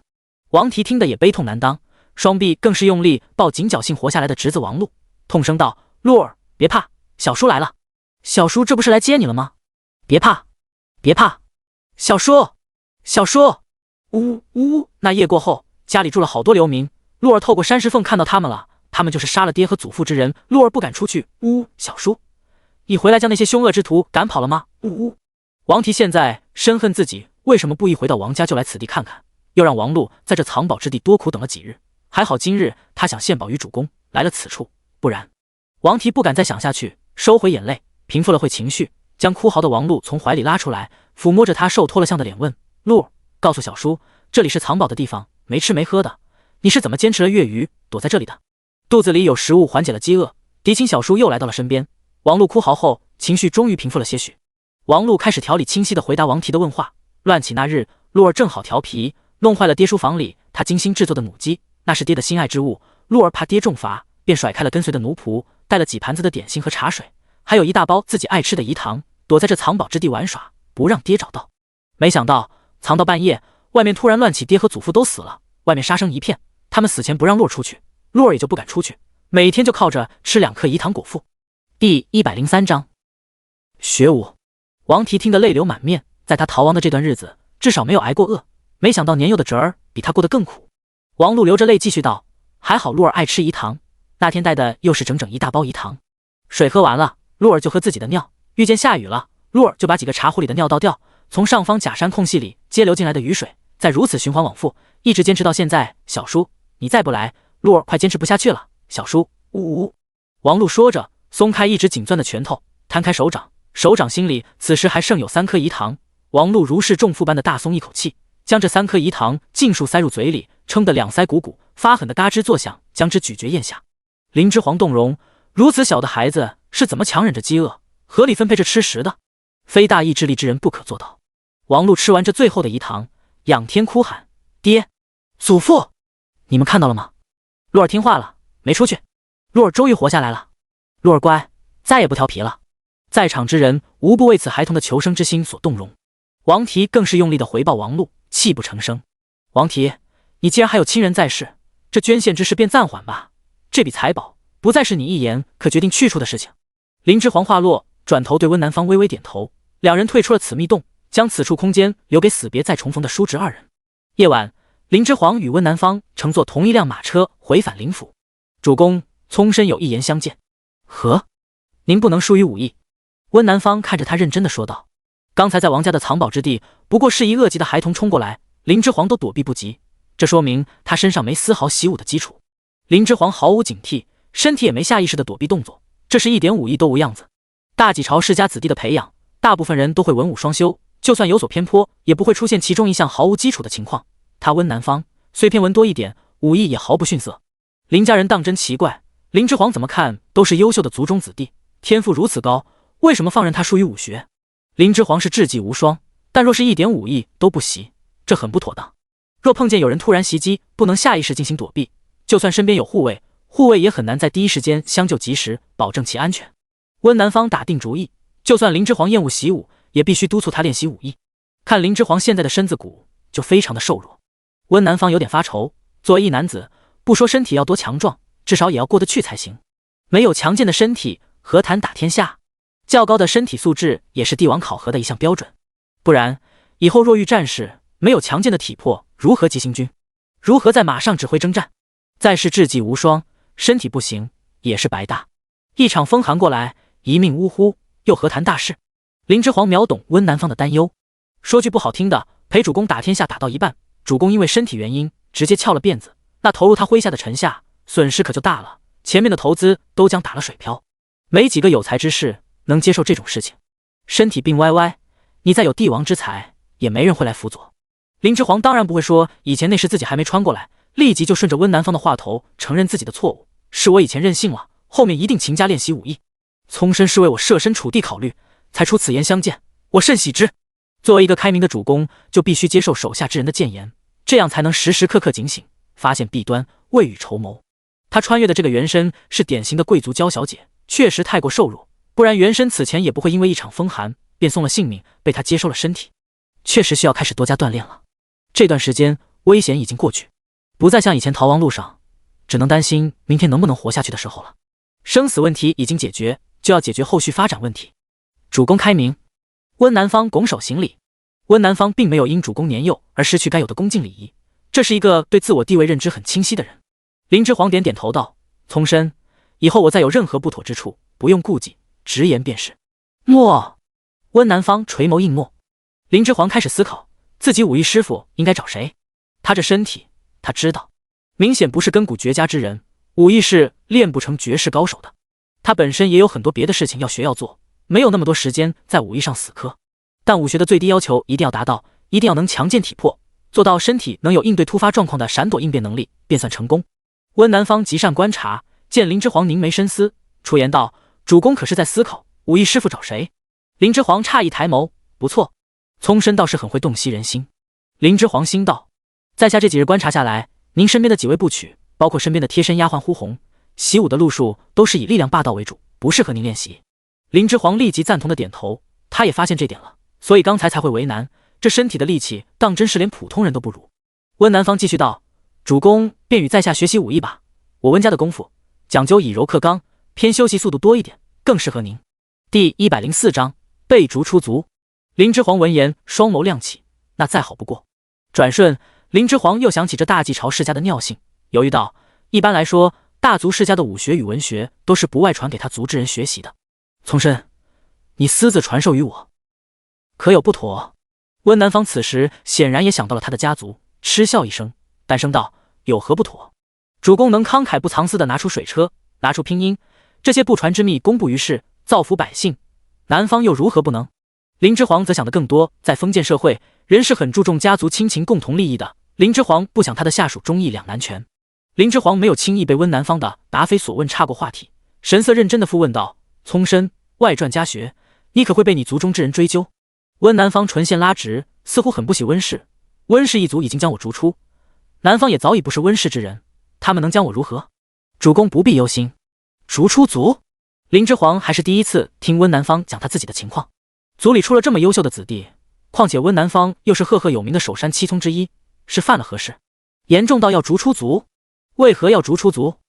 王提听得也悲痛难当，双臂更是用力抱紧侥幸活下来的侄子王禄，痛声道：“禄儿，别怕，小叔来了。小叔这不是来接你了吗？别怕，别怕，小叔，小叔。”呜呜！那夜过后，家里住了好多流民，鹿儿透过山石缝看到他们了，他们就是杀了爹和祖父之人，鹿儿不敢出去。呜，小叔，你回来将那些凶恶之徒赶跑了吗？呜呜！王提现在深恨自己为什么不一回到王家就来此地看看，又让王禄在这藏宝之地多苦等了几日，还好今日他想献宝于主公，来了此处，不然……王提不敢再想下去，收回眼泪，平复了会情绪，将哭嚎的王禄从怀里拉出来，抚摸着他瘦脱了相的脸问：“禄，告诉小叔，这里是藏宝的地方，没吃没喝的，你是怎么坚持了月余躲在这里的？肚子里有食物缓解了饥饿。”狄青小叔又来到了身边，王禄哭嚎后，情绪终于平复了些许。王禄开始条理清晰地回答王提的问话。乱起那日，鹿儿正好调皮，弄坏了爹书房里他精心制作的母鸡，那是爹的心爱之物。鹿儿怕爹重罚，便甩开了跟随的奴仆，带了几盘子的点心和茶水，还有一大包自己爱吃的饴糖，躲在这藏宝之地玩耍，不让爹找到。没想到藏到半夜，外面突然乱起，爹和祖父都死了，外面杀声一片。他们死前不让鹿儿出去，鹿儿也就不敢出去，每天就靠着吃2颗饴糖果腹。第103章学武。王提听得泪流满面，在他逃亡的这段日子，至少没有挨过饿，没想到年幼的侄儿比他过得更苦。王禄流着泪继续道：“还好鹿儿爱吃饴糖，那天带的又是整整一大包饴糖。水喝完了，鹿儿就喝自己的尿，遇见下雨了，鹿儿就把几个茶壶里的尿倒掉，从上方假山空隙里接流进来的雨水，再如此循环往复，一直坚持到现在。小叔，你再不来，鹿儿快坚持不下去了。小叔，呜呜！”王禄说着，松开一直紧攥的拳头，摊开手掌，手掌心里此时还剩有3颗饴糖。王禄如释重负般的大松一口气，将这3颗饴糖尽数塞入嘴里，撑得两腮鼓鼓，发狠的嘎吱作响，将之咀嚼咽下。林之皇动容，如此小的孩子是怎么强忍着饥饿，合理分配着吃食的？非大意志力之人不可做到。王禄吃完这最后的饴糖，仰天哭喊：“爹，祖父，你们看到了吗？鹿儿听话了，没出去。鹿儿终于活下来了。鹿儿乖，再也不调皮了。”在场之人无不为此孩童的求生之心所动容。王提更是用力的回报王禄，泣不成声。王提，你既然还有亲人在世，这捐献之事便暂缓吧。这笔财宝不再是你一言可决定去处的事情。林之皇话落，转头对温南方微微点头，两人退出了此密洞，将此处空间留给死别再重逢的叔侄二人。夜晚，林之皇与温南方乘坐同一辆马车回返林府。主公，聪身有一言相见。何？您不能疏于武艺。温南方看着他认真的说道：“刚才在王家的藏宝之地，不过是一恶极的孩童冲过来，林之皇都躲避不及，这说明他身上没丝毫习武的基础。林之皇毫无警惕，身体也没下意识的躲避动作，这是一点武艺都无样子。大几朝世家子弟的培养，大部分人都会文武双修，就算有所偏颇，也不会出现其中一项毫无基础的情况。他温南方虽偏文多一点，武艺也毫不逊色。林家人当真奇怪，林之皇怎么看都是优秀的族中子弟，天赋如此高，为什么放任他疏于武学？林之皇是智计无双，但若是一点武艺都不习，这很不妥当。若碰见有人突然袭击，不能下意识进行躲避，就算身边有护卫，护卫也很难在第一时间相救及时，保证其安全。温南方打定主意，就算林之皇厌恶习武，也必须督促他练习武艺。看林之皇现在的身子骨就非常的瘦弱，温南方有点发愁。作为一男子，不说身体要多强壮，至少也要过得去才行。没有强健的身体，何谈打天下？较高的身体素质也是帝王考核的一项标准，不然以后若遇战事，没有强健的体魄，如何急行军？如何在马上指挥征战？再是智计无双，身体不行也是白搭。一场风寒过来，一命呜呼，又何谈大事？林之皇秒懂温南方的担忧，说句不好听的，陪主公打天下打到一半，主公因为身体原因直接翘了辫子，那投入他麾下的臣下，损失可就大了，前面的投资都将打了水漂。没几个有才之士能接受这种事情，身体病歪歪，你再有帝王之才，也没人会来辅佐。林之皇当然不会说以前那时自己还没穿过来，立即就顺着温南方的话头承认自己的错误，是我以前任性了，后面一定勤加练习武艺。聪身是为我设身处地考虑，才出此言相见，我甚喜之。作为一个开明的主公，就必须接受手下之人的谏言，这样才能时时刻刻警醒，发现弊端，未雨绸缪。他穿越的这个原身是典型的贵族娇小姐，确实太过瘦弱，不然原身此前也不会因为一场风寒便送了性命，被他接收了身体。确实需要开始多加锻炼了。这段时间危险已经过去，不再像以前逃亡路上，只能担心明天能不能活下去的时候了。生死问题已经解决，就要解决后续发展问题。主公开明。温南方拱手行礼。温南方并没有因主公年幼而失去该有的恭敬礼仪，这是一个对自我地位认知很清晰的人。林之皇点点头道：从申，以后我再有任何不妥之处，不用顾忌，直言便是。诺。温南方垂眸应诺。林之皇开始思考，自己武艺师傅应该找谁？他这身体，他知道，明显不是根骨绝佳之人，武艺是练不成绝世高手的。他本身也有很多别的事情要学要做，没有那么多时间在武艺上死磕。但武学的最低要求一定要达到，一定要能强健体魄，做到身体能有应对突发状况的闪躲应变能力，便算成功。温南方极善观察，见林之皇凝眉深思，出言道：主公可是在思考武艺师傅找谁？林之皇诧异抬眸，不错，聪深倒是很会洞悉人心。林之皇心道：在下这几日观察下来，您身边的几位部曲，包括身边的贴身丫鬟呼红，习武的路数都是以力量霸道为主，不适合您练习。林之皇立即赞同的点头，他也发现这点了，所以刚才才会为难，这身体的力气当真是连普通人都不如。温南方继续道：主公便与在下学习武艺吧，我温家的功夫讲究以柔克刚，偏修习速度多一点，更适合您。第104章被逐出族。林之皇闻言双眸亮起，那再好不过。转瞬林之皇又想起这大纪朝世家的尿性，犹豫道：一般来说，大族世家的武学与文学都是不外传给他族之人学习的。从申，你私自传授于我，可有不妥？温南方此时显然也想到了他的家族，嗤笑一声，淡声道：有何不妥？主公能慷慨不藏私地拿出水车，拿出拼音，这些不传之秘公布于世，造福百姓，南方又如何不能？林之皇则想得更多，在封建社会，人是很注重家族亲情共同利益的。林之皇不想他的下属忠义两难全。林之皇没有轻易被温南方的答非所问岔过话题，神色认真地复问道：聪深，外传家学，你可会被你族中之人追究？温南方唇线拉直，似乎很不喜温氏。温氏一族已经将我逐出，南方也早已不是温氏之人，他们能将我如何？主公不必忧心。逐出族？林之皇还是第一次听温南方讲他自己的情况。族里出了这么优秀的子弟，况且温南方又是赫赫有名的首山七宗之一，是犯了何事？严重到要逐出族？为何要逐出族？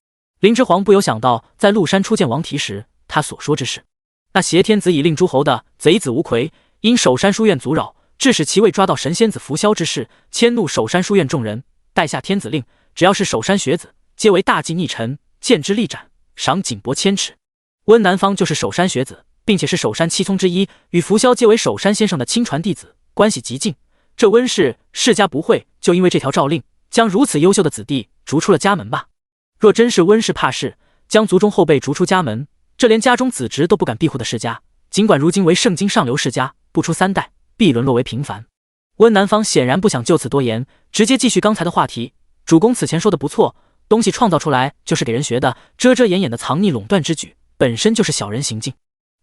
林之皇不由想到在鹿山初见王提时他所说之事。那挟天子以令诸侯的贼子吴奎，因守山书院阻扰，致使其未抓到神仙子伏箫之事，迁怒守山书院众人，代下天子令，只要是守山学子，皆为大忌逆臣，见之立斩，赏锦帛千尺。温南方就是守山学子，并且是守山七宗之一，与伏箫皆为守山先生的亲传弟子，关系极近。这温氏世家不会就因为这条诏令，将如此优秀的子弟逐出了家门吧？若真是温氏怕事，将族中后辈逐出家门，这连家中子侄都不敢庇护的世家，尽管如今为圣经上流世家，不出3代必沦落为平凡。温南方显然不想就此多言，直接继续刚才的话题。主公此前说的不错，东西创造出来就是给人学的，遮遮掩掩的藏匿垄断之举，本身就是小人行径。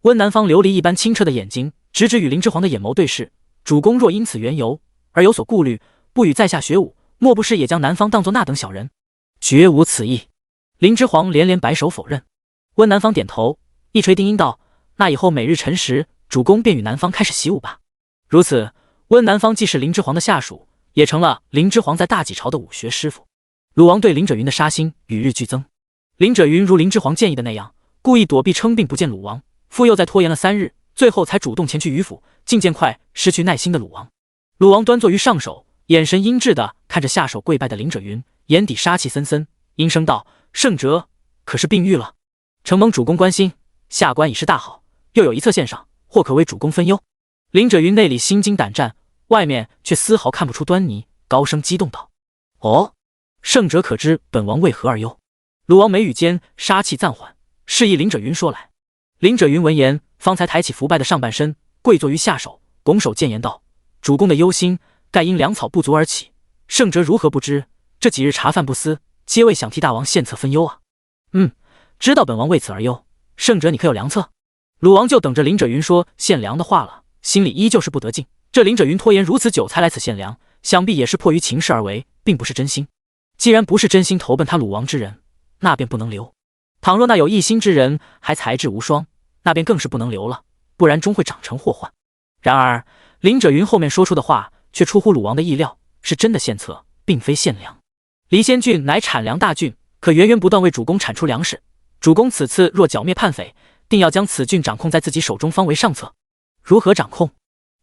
温南方琉璃一般清澈的眼睛直直与林之皇的眼眸对视，主公若因此缘由而有所顾虑，不与在下学武，莫不是也将南方当作那等小人？绝无此意。林之皇连连摆手否认。温南方点头，一锤定音道：那以后每日辰时，主公便与南方开始习武吧。如此，温南方既是林之皇的下属，也成了林之皇在大纪朝的武学师傅。鲁王对林者云的杀心与日俱增。林者云如林之皇建议的那样，故意躲避称病不见鲁王，复又再拖延了3日，最后才主动前去于府，竟见快失去耐心的鲁王。鲁王端坐于上首，眼神阴鸷地看着下手跪拜的林者云，眼底杀气森森，阴声道：圣哲可是病愈了？承蒙主公关心，下官已是大好，又有一策献上，或可为主公分忧。林者云内里心惊胆战，外面却丝毫看不出端倪，高声激动道：哦，圣哲可知本王为何而忧？鲁王眉宇间杀气暂缓，示意林者云说来。林者云闻言，方才抬起伏拜的上半身，跪坐于下手，拱手谏言道：主公的忧心，盖因粮草不足而起，圣哲如何不知？这几日茶饭不思，皆为想替大王献策分忧啊。知道本王为此而忧，圣哲你可有良策？鲁王就等着林者云说献粮的话了，心里依旧是不得劲，这林者云拖延如此久才来此献粮，想必也是迫于情势而为，并不是真心。既然不是真心投奔他鲁王之人，那便不能留。倘若那有一心之人还才智无双，那便更是不能留了，不然终会长成祸患。然而林者云后面说出的话却出乎鲁王的意料，是真的献策，并非献粮。离仙郡乃产粮大郡，可源源不断为主公产出粮食。主公此次若剿灭叛匪，定要将此郡掌控在自己手中方为上策。如何掌控？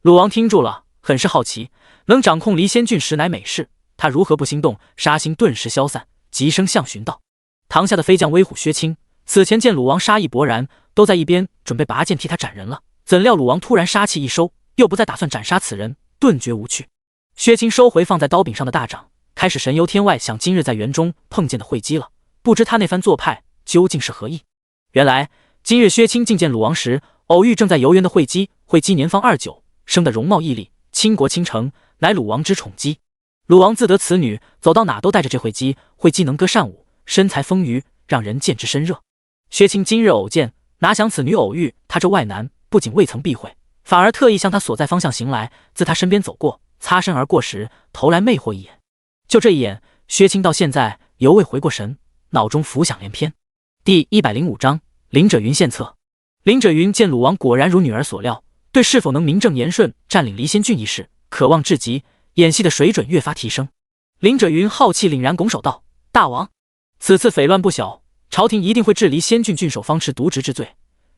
鲁王听住了，很是好奇。能掌控离仙郡实乃美事，他如何不心动？杀心顿时消散，急声向询道：“堂下的飞将威虎薛青，此前见鲁王杀意勃然，都在一边准备拔剑替他斩人了。怎料鲁王突然杀气一收，又不再打算斩杀此人，顿觉无趣。”薛青收回放在刀柄上的大掌，开始神游天外，想今日在园中碰见的慧姬了。不知他那番做派究竟是何意？原来今日薛青觐见鲁王时，偶遇正在游园的慧姬。慧姬年方29，生得容貌奕奕，倾国倾城，乃鲁王之宠姬。鲁王自得此女，走到哪都带着这慧姬。慧姬能歌善舞，身材丰腴，让人见之深热。薛青今日偶见，哪想此女偶遇他这外男，不仅未曾避讳，反而特意向他所在方向行来，自他身边走过，擦身而过时，投来魅惑一眼。就这一眼，薛青到现在犹未回过神，脑中浮想联翩。第105章林者云献策。林者云见鲁王果然如女儿所料，对是否能名正言顺占领离仙郡一事渴望至极，演戏的水准越发提升。林者云浩气凛然拱手道：“大王，此次匪乱不小，朝廷一定会治离仙郡郡守方持渎职之罪。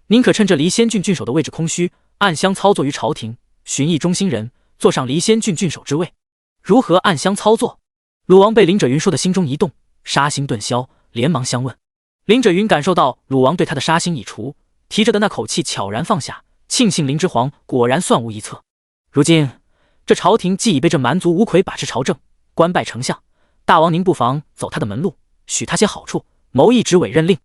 您可趁着离仙郡郡守的位置空虚，暗箱操作于朝廷，寻一忠心人，坐上离仙郡郡守之位。如何暗箱操作？”鲁王被林者云说的心中一动，杀心顿消，连忙相问。林者云感受到鲁王对他的杀心已除，提着的那口气悄然放下，庆幸林之皇果然算无一策。如今这朝廷既已被这蛮族吴奎把持朝政，官拜丞相，大王您不妨走他的门路，许他些好处，谋一纸委任令。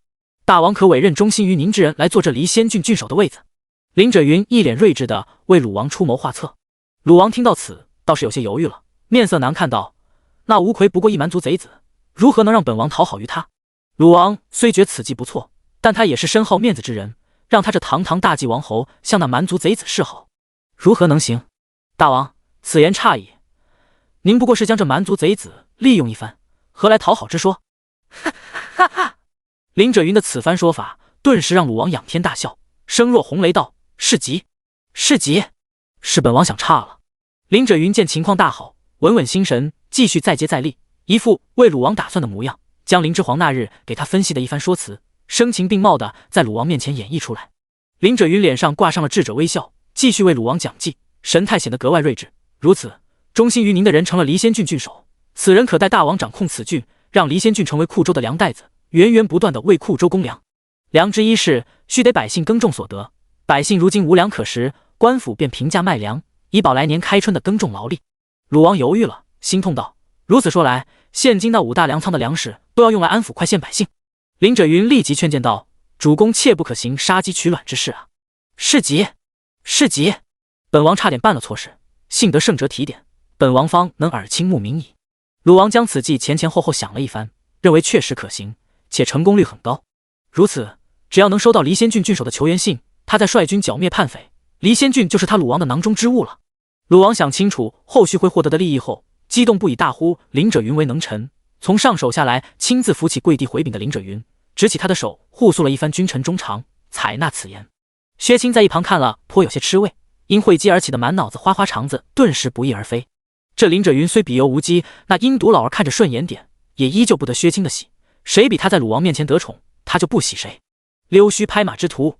大王可委任忠心于您之人来做这离仙郡郡守的位子。林者云一脸睿智地为鲁王出谋划策。鲁王听到此，倒是有些犹豫了，面色难看道：“那吴奎不过一蛮族贼子，如何能让本王讨好于他？”鲁王虽觉此计不错，但他也是深好面子之人，让他这堂堂大祭王侯向那蛮族贼子示好，如何能行？大王，此言差矣，您不过是将这蛮族贼子利用一番，何来讨好之说？哈哈哈！林者云的此番说法，顿时让鲁王仰天大笑，声若洪雷道：“是急，是急，是本王想差了。”林者云见情况大好，稳稳心神，继续再接再厉，一副为鲁王打算的模样，将林之皇那日给他分析的一番说辞，声情并茂的在鲁王面前演绎出来。林者云脸上挂上了智者微笑，继续为鲁王讲计，神态显得格外睿智。如此，忠心于您的人成了离仙郡郡守，此人可带大王掌控此郡，让离仙郡成为库州的粮袋子，源源不断的为库州供粮。粮之一事，须得百姓耕种所得，百姓如今无粮可食，官府便平价卖粮，以保来年开春的耕种劳力。鲁王犹豫了，心痛道：“如此说来，现今那5大粮仓的粮食都要用来安抚快县百姓。”林者云立即劝谏道：“主公切不可行杀鸡取卵之事啊！是急，是急，本王差点办了错事，幸得圣哲提点，本王方能耳听目明矣。”鲁王将此计前前后后想了一番，认为确实可行，且成功率很高。如此，只要能收到离仙郡郡守的求援信，他再率军剿灭叛匪，离仙郡就是他鲁王的囊中之物了。鲁王想清楚后续会获得的利益后，激动不已，大呼林者云为能臣。从上手下来，亲自扶起跪地回禀的林者云，执起他的手，护诉了一番君臣衷肠，采纳此言。薛青在一旁看了，颇有些吃味，因慧姬而起的满脑子花花肠子顿时不翼而飞。这林者云虽比尤无忌，那阴毒老儿看着顺眼点，也依旧不得薛青的喜。谁比他在鲁王面前得宠，他就不喜谁。溜须拍马之徒，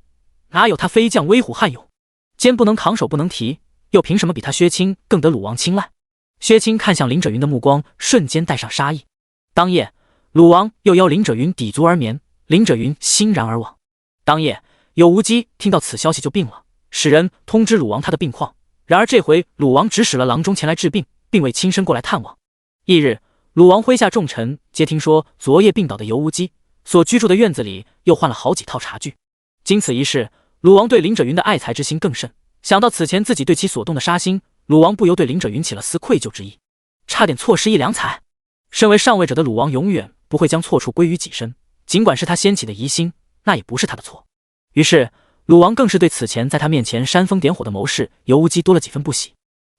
哪有他飞将威虎悍勇？肩不能扛，手不能提，又凭什么比他薛青更得鲁王青睐？薛青看向林者云的目光瞬间带上杀意。当夜，鲁王又邀林者云抵足而眠，林者云欣然而往。当夜，有无忌听到此消息就病了，使人通知鲁王他的病况。然而这回鲁王只使了郎中前来治病，并未亲身过来探望。翌日，鲁王麾下重臣皆听说昨夜病倒的尤无忌，所居住的院子里又换了好几套茶具。经此一事，鲁王对林者云的爱才之心更甚，想到此前自己对其所动的杀心，鲁王不由对林者云起了丝愧疚之意，差点错失一良才。身为上位者的鲁王永远不会将错处归于己身，尽管是他掀起的疑心，那也不是他的错。于是鲁王更是对此前在他面前煽风点火的谋士尤无忌多了几分不喜。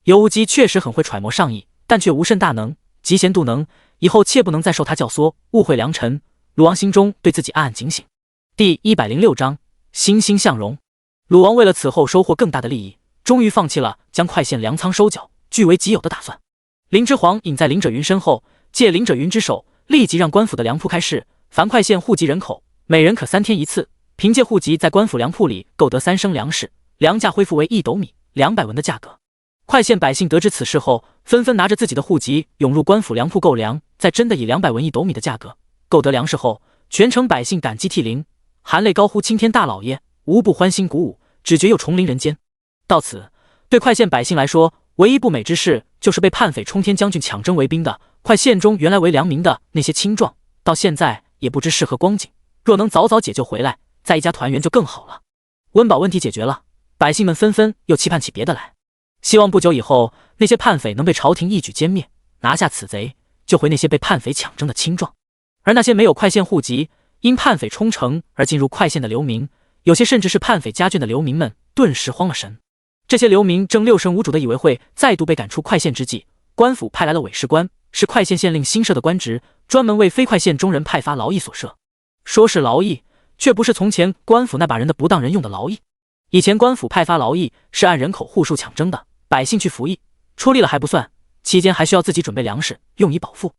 尤无忌确实很会揣摩上意，但却无甚大能，嫉贤妒能，以后切不能再受他教唆，误会良辰。鲁王心中对自己暗暗警醒。第106章欣欣向荣。鲁王为了此后收获更大的利益，终于放弃了将快县粮仓收缴据为己有的打算。林之皇隐在林者云身后，借林者云之手，立即让官府的粮铺开市，凡快县户籍人口，每人可3天一次，凭借户籍在官府粮铺里购得3升粮食，粮价恢复为1斗米200文的价格。快县百姓得知此事后，纷纷拿着自己的户籍涌入官府粮铺购粮，在真的以200文1斗米的价格购得粮食后，全城百姓感激涕零，含泪高呼青天大老爷，无不欢欣鼓舞，只觉又重临人间。到此，对快县百姓来说，唯一不美之事就是被叛匪冲天将军抢征为兵的快县中原来为良民的那些青壮，到现在也不知是何光景。若能早早解救回来，再一家团圆就更好了。温饱问题解决了，百姓们纷纷又期盼起别的来，希望不久以后那些叛匪能被朝廷一举歼灭，拿下此贼，救回那些被叛匪抢征的青壮。而那些没有快县户籍，因叛匪冲城而进入快县的流民，有些甚至是叛匪家眷的流民们，顿时慌了神。这些流民正六神无主的以为会再度被赶出快县之际，官府派来了委士官，是快县县令新设的官职，专门为非快县中人派发劳役所设。说是劳役，却不是从前官府那把人的不当人用的劳役。以前官府派发劳役是按人口户数抢征的，百姓去服役，出力了还不算，期间还需要自己准备粮食，用以饱腹。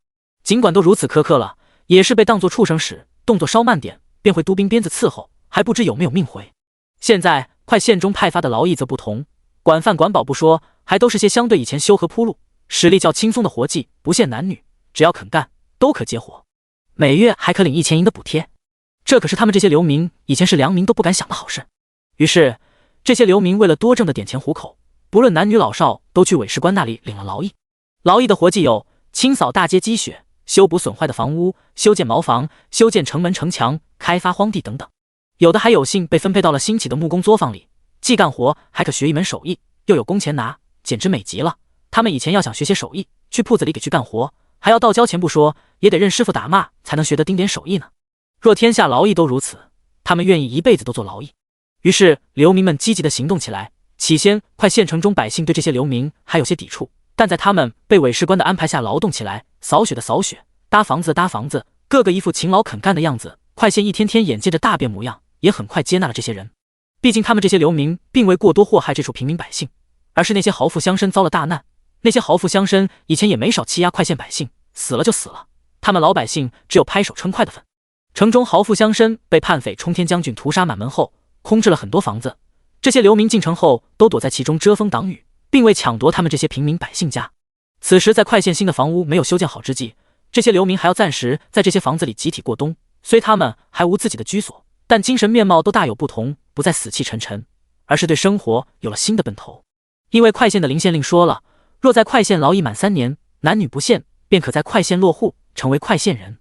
尽管都如此苛刻了，也是被当作畜生使，动作稍慢点便会督兵鞭子伺候，还不知有没有命回。现在快县中派发的劳役则不同，管饭管饱不说，还都是些相对以前修河铺路、使力较轻松的活计，不限男女，只要肯干都可接活，每月还可领1000银的补贴。这可是他们这些流民以前是良民都不敢想的好事。于是这些流民为了多挣的点钱糊口，不论男女老少，都去委士官那里领了劳役。劳役的活计有清扫大街积雪、修补损坏的房屋、修建茅房、修建城门城墙、开发荒地等等。有的还有幸被分配到了新起的木工作坊里，既干活还可学一门手艺，又有工钱拿，简直美极了。他们以前要想学些手艺，去铺子里给去干活，还要倒交钱不说，也得认师傅打骂才能学得丁点手艺呢。若天下劳役都如此，他们愿意一辈子都做劳役。于是流民们积极地行动起来。起先快县城中百姓对这些流民还有些抵触，但在他们被委士官的安排下劳动起来，扫雪的扫雪，搭房子的搭房子，个个一副勤劳肯干的样子。快县一天天眼见着大变模样，也很快接纳了这些人。毕竟他们这些流民并未过多祸害这处平民百姓，而是那些豪富乡绅遭了大难。那些豪富乡绅以前也没少欺压快县百姓，死了就死了，他们老百姓只有拍手称快的份。城中豪富乡绅被叛匪冲天将军屠杀满门后，空置了很多房子，这些流民进城后都躲在其中遮风挡雨，并未抢夺他们这些平民百姓家。此时在快县新的房屋没有修建好之际，这些流民还要暂时在这些房子里集体过冬。虽他们还无自己的居所，但精神面貌都大有不同，不再死气沉沉，而是对生活有了新的奔头。因为快县的林县令说了，若在快县劳役满3年，男女不限，便可在快县落户，成为快县人。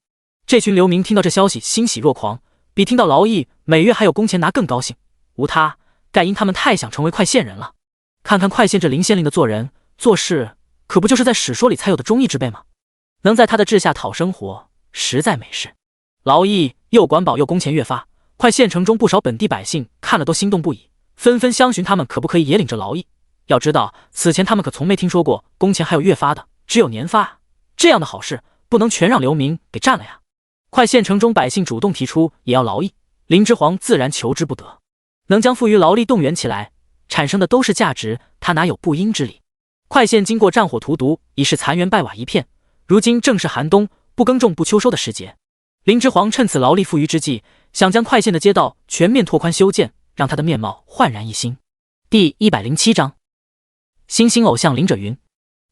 这群流民听到这消息欣喜若狂，比听到劳役每月还有工钱拿更高兴。无他，盖因他们太想成为快县人了。看看快县这林县令的做人做事，可不就是在史说里才有的忠义之辈吗？能在他的治下讨生活，实在美事。劳役又管饱又工钱越发，快县城中不少本地百姓看了都心动不已，纷纷相询他们可不可以也领着劳役。要知道此前他们可从没听说过工钱还有月发的，只有年发。这样的好事不能全让流民给占了呀。快县城中百姓主动提出也要劳役，林之皇自然求之不得。能将富余劳力动员起来，产生的都是价值，他哪有不应之理？快县经过战火荼毒，已是残垣败瓦一片，如今正是寒冬，不耕种不秋收的时节。林之皇趁此劳力富余之际，想将快县的街道全面拓宽修建，让他的面貌焕然一新。第107章新兴偶像林者云。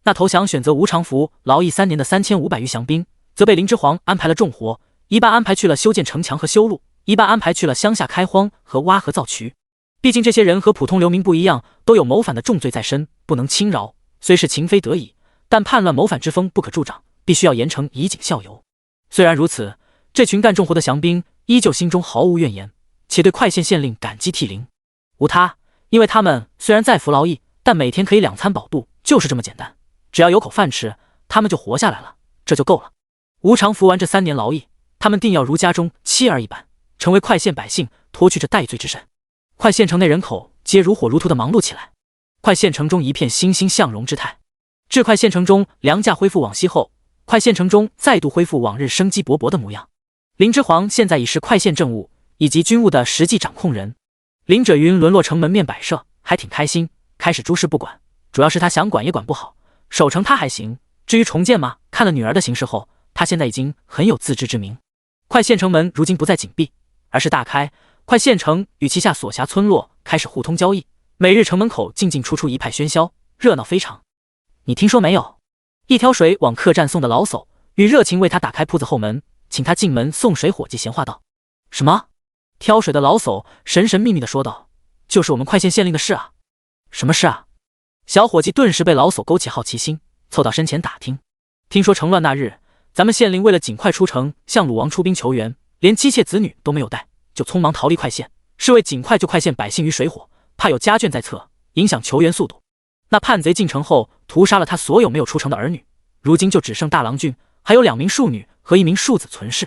那投降选择吴长福劳役3年的3500余降兵，则被林之皇安排了重活，一半安排去了修建城墙和修路，一半安排去了乡下开荒和挖河造渠。毕竟这些人和普通流民不一样，都有谋反的重罪在身，不能轻饶。虽是情非得已，但叛乱谋反之风不可助长，必须要严惩以儆效尤。虽然如此，这群干重活的降兵依旧心中毫无怨言，且对快县县令感激涕零。无他，因为他们虽然在服劳役，但每天可以2餐饱肚，就是这么简单。只要有口饭吃，他们就活下来了，这就够了。吴长服完这3年劳役，他们定要如家中妻儿一般，成为快县百姓，脱去这戴罪之身。快县城内人口皆如火如荼地忙碌起来。快县城中一片欣欣向荣之态。至快县城中粮价恢复往昔后，快县城中再度恢复往日生机勃勃的模样。林之煌现在已是快县政务以及军务的实际掌控人。林者云沦落成门面摆设，还挺开心，开始诸事不管，主要是他想管也管不好，守城他还行，至于重建嘛，看了女儿的形势后，他现在已经很有自知之明。快县城门如今不再紧闭，而是大开，快县城与其下所辖村落开始互通交易，每日城门口进进出出一派喧嚣，热闹非常。你听说没有？一挑水往客栈送的老叟与热情为他打开铺子后门，请他进门送水伙计闲话道。什么？挑水的老叟神神秘秘地说道，就是我们快县县令的事啊。什么事啊？小伙计顿时被老叟勾起好奇心，凑到身前打听。听说城乱那日，咱们县令为了尽快出城向鲁王出兵求援，连妻妾子女都没有带，就匆忙逃离快县，是为尽快救快县百姓于水火，怕有家眷在侧，影响求援速度。那叛贼进城后屠杀了他所有没有出城的儿女，如今就只剩大郎君还有2名庶女和1名庶子存世。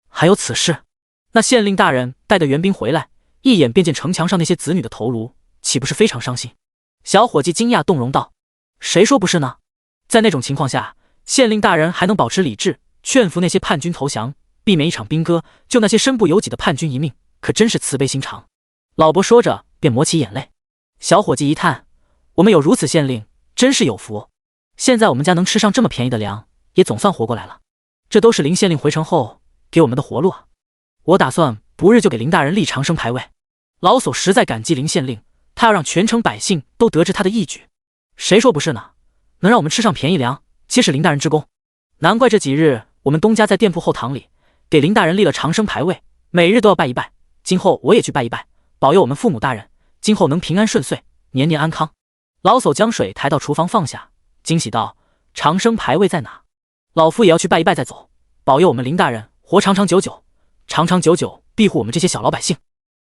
还有此事？那县令大人带的援兵回来，一眼便见城墙上那些子女的头颅，岂不是非常伤心？小伙计惊讶动容道，谁说不是呢？在那种情况下，县令大人还能保持理智，劝服那些叛军投降，避免一场兵戈，救那些身不由己的叛军一命，可真是慈悲心肠。老伯说着便抹起眼泪。小伙计一叹，我们有如此县令，真是有福。现在我们家能吃上这么便宜的粮，也总算活过来了。这都是林县令回城后给我们的活路啊！我打算不日就给林大人立长生牌位。老叟实在感激林县令，他要让全城百姓都得知他的义举。谁说不是呢？能让我们吃上便宜粮，皆是林大人之功。难怪这几日我们东家在店铺后堂里给林大人立了长生牌位，每日都要拜一拜。今后我也去拜一拜，保佑我们父母大人今后能平安顺遂，年年安康。老叟将水抬到厨房放下，惊喜道，长生牌位在哪？老夫也要去拜一拜再走，保佑我们林大人活长长久久，长长久久庇护我们这些小老百姓。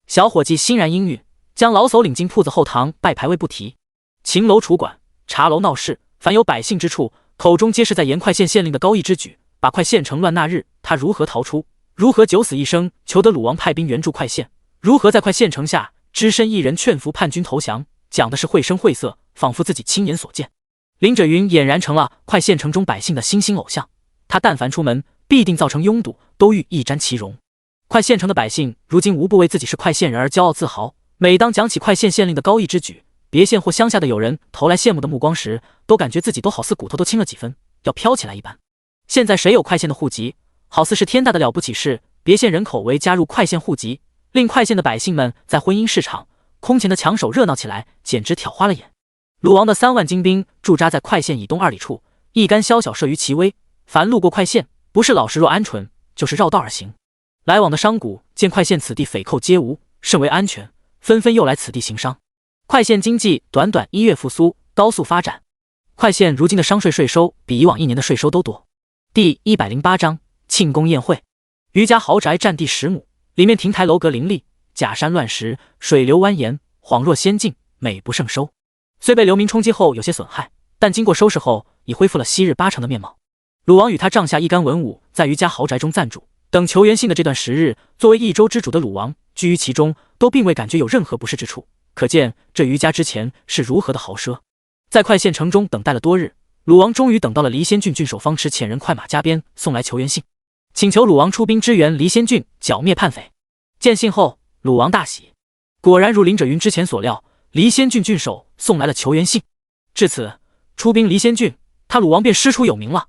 小伙计欣然应允，将老叟领进铺子后堂拜牌位不提。秦楼楚馆、茶楼闹市，凡有百姓之处，口中皆是在言快县县令的高义之举，把快县城乱那日他如何逃出，如何九死一生求得鲁王派兵援助快县，如何在快县城下只身一人劝服叛军投降，讲的是绘声绘色，仿佛自己亲眼所见。林者云俨然成了快县城中百姓的新兴偶像，他但凡出门必定造成拥堵，都欲一沾其容。快县城的百姓如今无不为自己是快县人而骄傲自豪，每当讲起快县县令的高义之举，别县或乡下的友人投来羡慕的目光时，都感觉自己都好似骨头都轻了几分，要飘起来一般。现在谁有快县的户籍，好似是天大的了不起事，别县人口为加入快县户籍，令快县的百姓们在婚姻市场空前的抢手热闹起来，简直挑花了眼。鲁王的3万精兵驻扎在快县以东2里处，一杆宵小设于其威，凡路过快县，不是老实若鹌鹑，就是绕道而行。来往的商贾见快县此地匪寇皆无，甚为安全，纷纷又来此地行商。快县经济短短1月复苏，高速发展。快县如今的商税税收比以往1年的税收都多。第108章庆功宴会。余家豪宅占地10亩，里面亭台楼阁林立，假山乱石，水流蜿蜒，恍若仙境，美不胜收。虽被流民冲击后有些损害，但经过收拾后已恢复了昔日8成的面貌。鲁王与他帐下一干文武在余家豪宅中暂住，等求援信的这段时日，作为益州之主的鲁王居于其中，都并未感觉有任何不适之处，可见这余家之前是如何的豪奢。在快县城中等待了多日，鲁王终于等到了离仙郡郡守方持遣人快马加鞭送来求援信，请求鲁王出兵支援离仙郡，剿灭叛匪。见信后，鲁王大喜，果然如林者云之前所料，离仙郡郡守送来了求援信。至此，出兵离仙郡，他鲁王便师出有名了。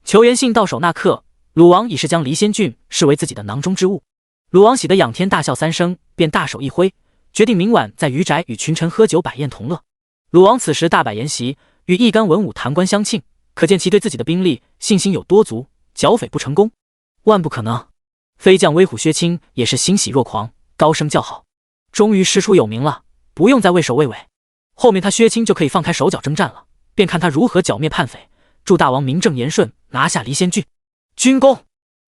求援信到手那刻，鲁王已是将离仙郡视为自己的囊中之物。鲁王喜得仰天大笑3声，便大手一挥，决定明晚在余宅与群臣喝酒摆宴同乐。鲁王此时大摆筵席，与一干文武弹冠相庆，可见其对自己的兵力信心有多足，剿匪不成功万不可能。飞将威虎薛青也是欣喜若狂，高声叫好，终于师出有名了，不用再畏首畏尾，后面他薛青就可以放开手脚征战了，便看他如何剿灭叛匪，祝大王名正言顺，拿下离仙郡。军功，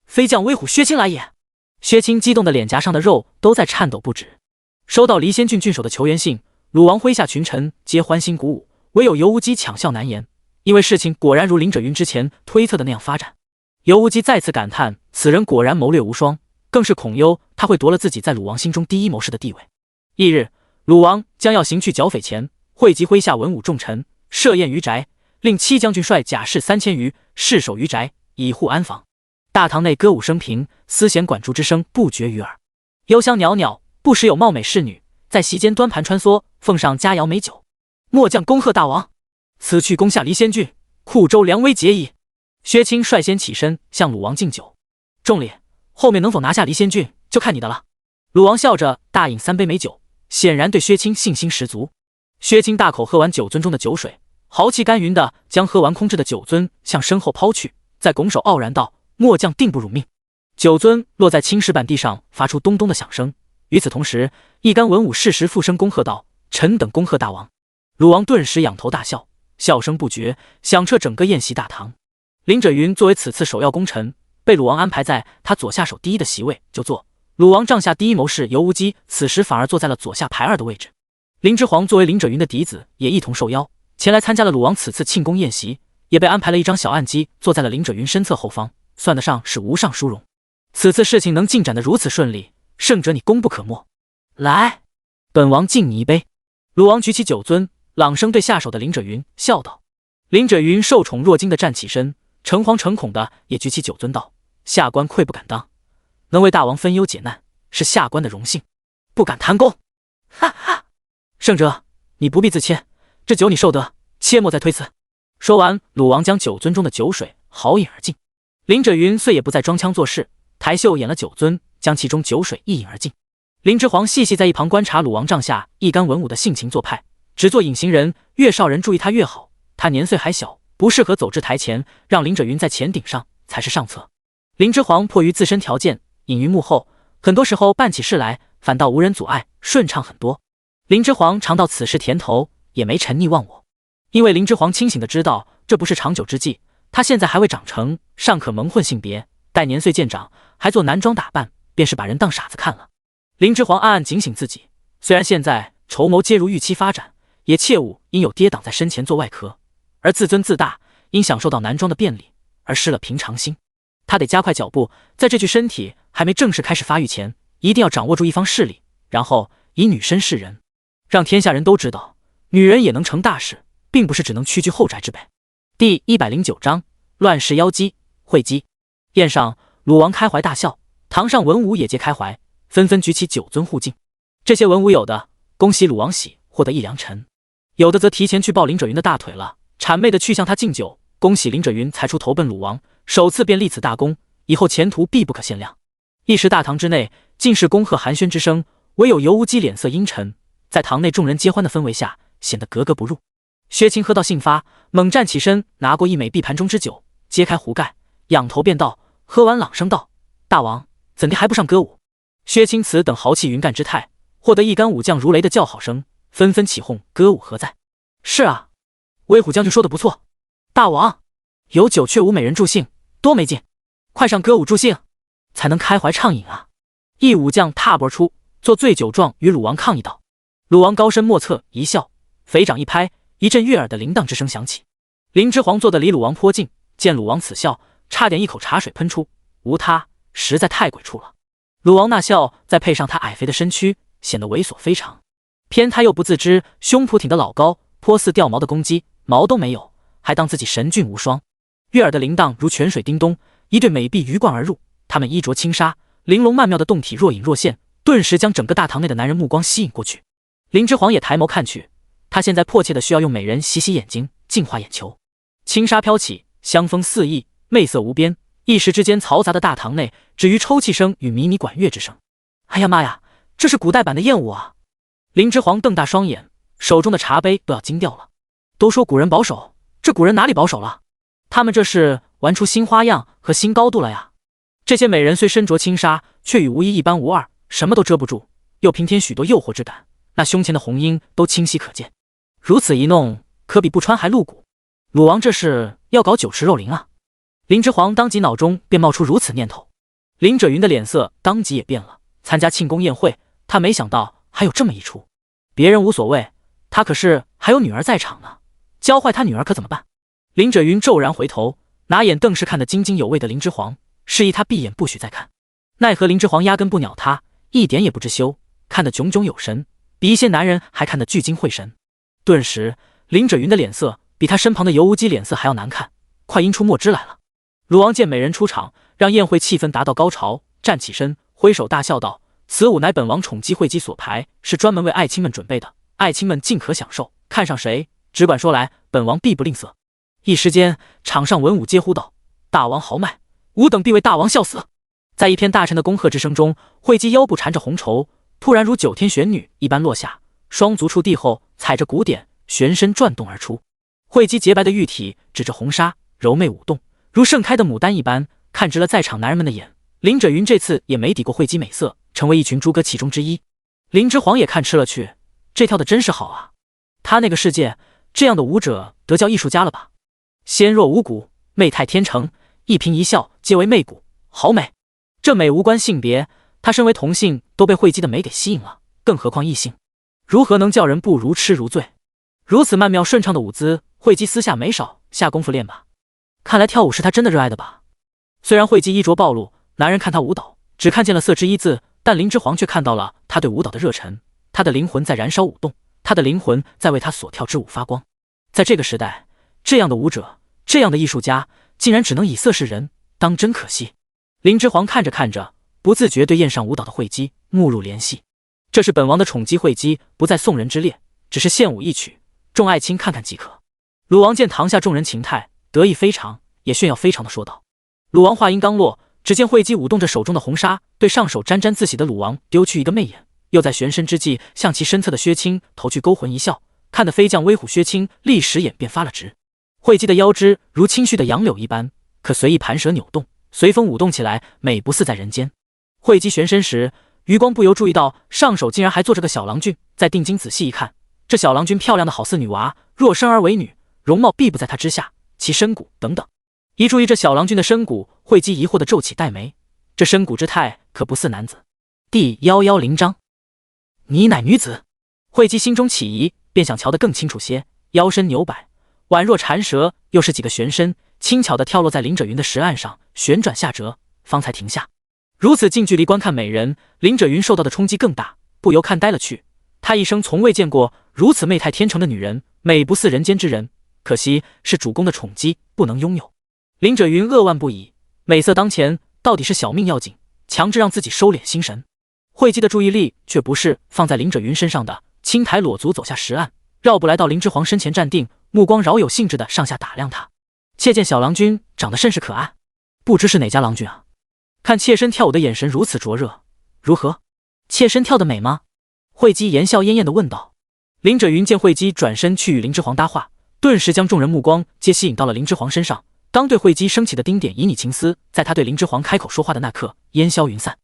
飞将威虎薛青来也！薛青激动的脸颊上的肉都在颤抖不止。收到离仙郡郡守的求援信，鲁王麾下群臣皆欢欣鼓舞，唯有尤无忌抢笑难言，因为事情果然如林者云之前推测的那样发展。尤无忌再次感叹此人果然谋略无双，更是恐忧他会夺了自己在鲁王心中第一谋士的地位。翌日，鲁王将要行去剿匪前，汇集麾下文武重臣，设宴于宅，令七将军率甲士3000余，誓守于宅，以护安防。大堂内歌舞升平，丝弦管竹之声不绝于耳，幽香袅袅，不时有貌美侍女在席间端盘穿梭，奉上佳肴美酒。末将恭贺大王，此去攻下离仙郡，库州良危结矣。薛青率先起身向鲁王敬酒，重礼，后面能否拿下离仙郡，就看你的了。鲁王笑着大饮3杯美酒，显然对薛青信心十足。薛青大口喝完酒樽中的酒水，豪气干云的将喝完空置的酒樽向身后抛去，再拱手傲然道：“末将定不辱命。”酒樽落在青石板地上，发出咚咚的响声。与此同时，一干文武适时附声恭贺道：“臣等恭贺大王。”鲁王顿时仰头大笑，笑声不绝，响彻整个宴席大堂。林者云作为此次首要功臣，被鲁王安排在他左下手第一的席位就坐。鲁王帐下第一谋士尤无忌此时反而坐在了左下排2的位置。林之皇作为林者云的嫡子，也一同受邀前来参加了鲁王此次庆功宴席，也被安排了一张小案几，坐在了林者云身侧后方，算得上是无上殊荣。此次事情能进展得如此顺利，胜者你功不可没。来，本王敬你一杯。鲁王举起酒樽，朗声对下手的林者云笑道。林者云受宠若惊的站起身，诚惶诚恐的也举起酒樽道：“下官愧不敢当，能为大王分忧解难，是下官的荣幸，不敢贪功。”哈哈，胜者，你不必自谦，这酒你受得，切莫再推辞。说完，鲁王将酒樽中的酒水豪饮而尽。林者云遂也不再装腔作势，抬袖掩了酒樽，将其中酒水一饮而尽。林之皇细细在一旁观察鲁王帐下一干文武的性情做派，只做隐形人，越少人注意他越好。他年岁还小，不适合走至台前，让林者云在前顶上才是上策。林之皇迫于自身条件，隐于幕后，很多时候办起事来反倒无人阻碍，顺畅很多。林之皇尝到此时甜头，也没沉溺忘我，因为林之皇清醒的知道这不是长久之计，他现在还未长成，尚可蒙混性别，待年岁渐长，还做男装打扮，便是把人当傻子看了。林之皇暗暗警醒自己，虽然现在筹谋皆如预期发展，也切勿因有跌挡在身前做外壳，而自尊自大，因享受到男装的便利而失了平常心。他得加快脚步，在这具身体还没正式开始发育前，一定要掌握住一方势力，然后以女身示人，让天下人都知道，女人也能成大事，并不是只能屈居后宅之辈。第109章乱世妖姬会稽。宴上，鲁王开怀大笑，堂上文武也皆开怀，纷纷举起酒樽互敬。这些文武有的恭喜鲁王喜获得一良辰，有的则提前去抱林者云的大腿了，谄媚的去向他敬酒，恭喜林者云才出投奔鲁王，首次便立此大功，以后前途必不可限量。一时大堂之内尽是恭贺寒暄之声，唯有尤无忌脸色阴沉，在堂内众人皆欢的氛围下，显得格格不入。薛青喝到兴发，猛站起身，拿过一美碧盘中之酒，揭开壶盖，仰头便道：“喝完朗声道，大王怎地还不上歌舞？”薛青此等豪气云干之态，获得一干武将如雷的叫好声，纷纷起哄：“歌舞何在？”“是啊，威虎将军说的不错，大王有酒却无美人助兴，多没劲，快上歌舞助兴，才能开怀畅饮啊！”一武将踏步而出，做醉酒状与鲁王抗议道。鲁王高深莫测一笑，肥掌一拍，一阵悦耳的铃铛之声响起。林之皇坐得离鲁王颇近，见鲁王此笑，差点一口茶水喷出，无他，实在太鬼畜了。鲁王那笑，再配上他矮肥的身躯，显得猥琐非常。偏他又不自知，胸脯挺得老高，颇似掉毛的公鸡，毛都没有，还当自己神俊无双。悦耳的铃铛如泉水叮咚，一对美臂鱼贯而入，他们衣着轻纱，玲珑曼妙的胴体若隐若现，顿时将整个大堂内的男人目光吸引过去。林之皇也抬眸看去，他现在迫切的需要用美人洗洗眼睛，净化眼球。轻纱飘起，香风四溢，媚色无边，一时之间嘈杂的大堂内止于抽泣声与靡靡管乐之声。哎呀妈呀，这是古代版的艳舞啊！林之皇瞪大双眼，手中的茶杯都要惊掉了。都说古人保守，这古人哪里保守了？他们这是玩出新花样和新高度了呀！这些美人虽身着轻纱，却与无衣一般无二，什么都遮不住，又平添许多诱惑之感，那胸前的红缨都清晰可见。如此一弄，可比不穿还露骨。鲁王这是要搞酒池肉林啊！林之皇当即脑中便冒出如此念头。林者云的脸色当即也变了。参加庆功宴会，他没想到还有这么一出。别人无所谓，他可是还有女儿在场呢，教坏他女儿可怎么办？林者云骤然回头，拿眼瞪视看得津津有味的林之皇，示意他闭眼不许再看。奈何林之皇压根不鸟他，一点也不知羞，看得炯炯有神，比一些男人还看得聚精会神。顿时林轸云的脸色比他身旁的尤无忌脸色还要难看，快阴出墨汁来了。鲁王见美人出场，让宴会气氛达到高潮，站起身挥手大笑道：“此舞乃本王宠姬惠姬所排，是专门为爱卿们准备的，爱卿们尽可享受，看上谁只管说来，本王必不吝啬。”一时间，场上文武皆呼道：“大王豪迈，吾等必为大王笑死！”在一片大臣的恭贺之声中，惠姬腰部缠着红绸，突然如九天玄女一般落下，双足触地后踩着鼓点，旋身转动而出。惠姬洁白的玉体指着红纱，柔媚舞动，如盛开的牡丹一般，看直了在场男人们的眼。林轸云这次也没抵过惠姬美色，成为一群诸葛其中之一。林之皇也看吃了去，这跳的真是好啊！他那个世界，这样的舞者得叫艺术家了吧？纤弱无骨，媚态天成，一颦一笑皆为媚骨，好美！这美无关性别，他身为同性都被惠姬的美给吸引了，更何况异性，如何能叫人不如痴如醉？如此曼妙顺畅的舞姿，惠姬私下没少下功夫练吧？看来跳舞是他真的热爱的吧？虽然惠姬衣着暴露，男人看她舞蹈只看见了色之一字，但林之皇却看到了他对舞蹈的热忱，他的灵魂在燃烧舞动，他的灵魂在为他所跳之舞发光。在这个时代，这样的舞者，这样的艺术家，竟然只能以色示人，当真可惜。林之皇看着看着，不自觉对宴上舞蹈的惠姬目入怜惜。这是本王的宠姬惠姬，不在送人之列，只是献舞一曲，众爱卿看看即可。鲁王见堂下众人情态得意非常，也炫耀非常的说道。鲁王话音刚落，只见惠姬舞动着手中的红纱，对上手沾沾自喜的鲁王丢去一个媚眼，又在旋身之际向其身侧的薛青投去勾魂一笑，看得飞将威虎薛青立时眼便发了直。惠姬的腰肢如清虚的杨柳一般，可随意盘蛇扭动，随风舞动起来，美不似在人间。惠姬旋身时，余光不由注意到上手竟然还坐着个小郎君，再定睛仔细一看，这小郎君漂亮的好似女娃，若生而为女，容貌必不在她之下，其身骨等等。一注意这小郎君的身骨，惠姬疑惑地皱起黛眉，这身骨之态可不似男子。第110章，你乃女子？惠姬心中起疑，便想瞧得更清楚些，腰身扭摆，宛若缠蛇，又是几个旋身，轻巧地跳落在林轸云的石岸上，旋转下折，方才停下。如此近距离观看美人，林轸云受到的冲击更大，不由看呆了去。他一生从未见过如此媚态天成的女人，美不似人间之人，可惜是主公的宠姬，不能拥有。林轸云扼腕不已，美色当前，到底是小命要紧，强制让自己收敛心神。惠姬的注意力却不是放在林轸云身上的，轻抬裸足走下石岸，绕步来到林之皇身前站定，目光饶有兴致地上下打量他。妾见小郎君长得甚是可爱，不知是哪家郎君啊？看妾身跳舞的眼神如此灼热，如何？妾身跳得美吗？惠姬言笑晏晏地问道。林轸云见惠姬转身去与林之皇搭话，顿时将众人目光皆吸引到了林之皇身上。刚对惠姬升起的丁点旖旎情思，在他对林之皇开口说话的那刻烟消云散。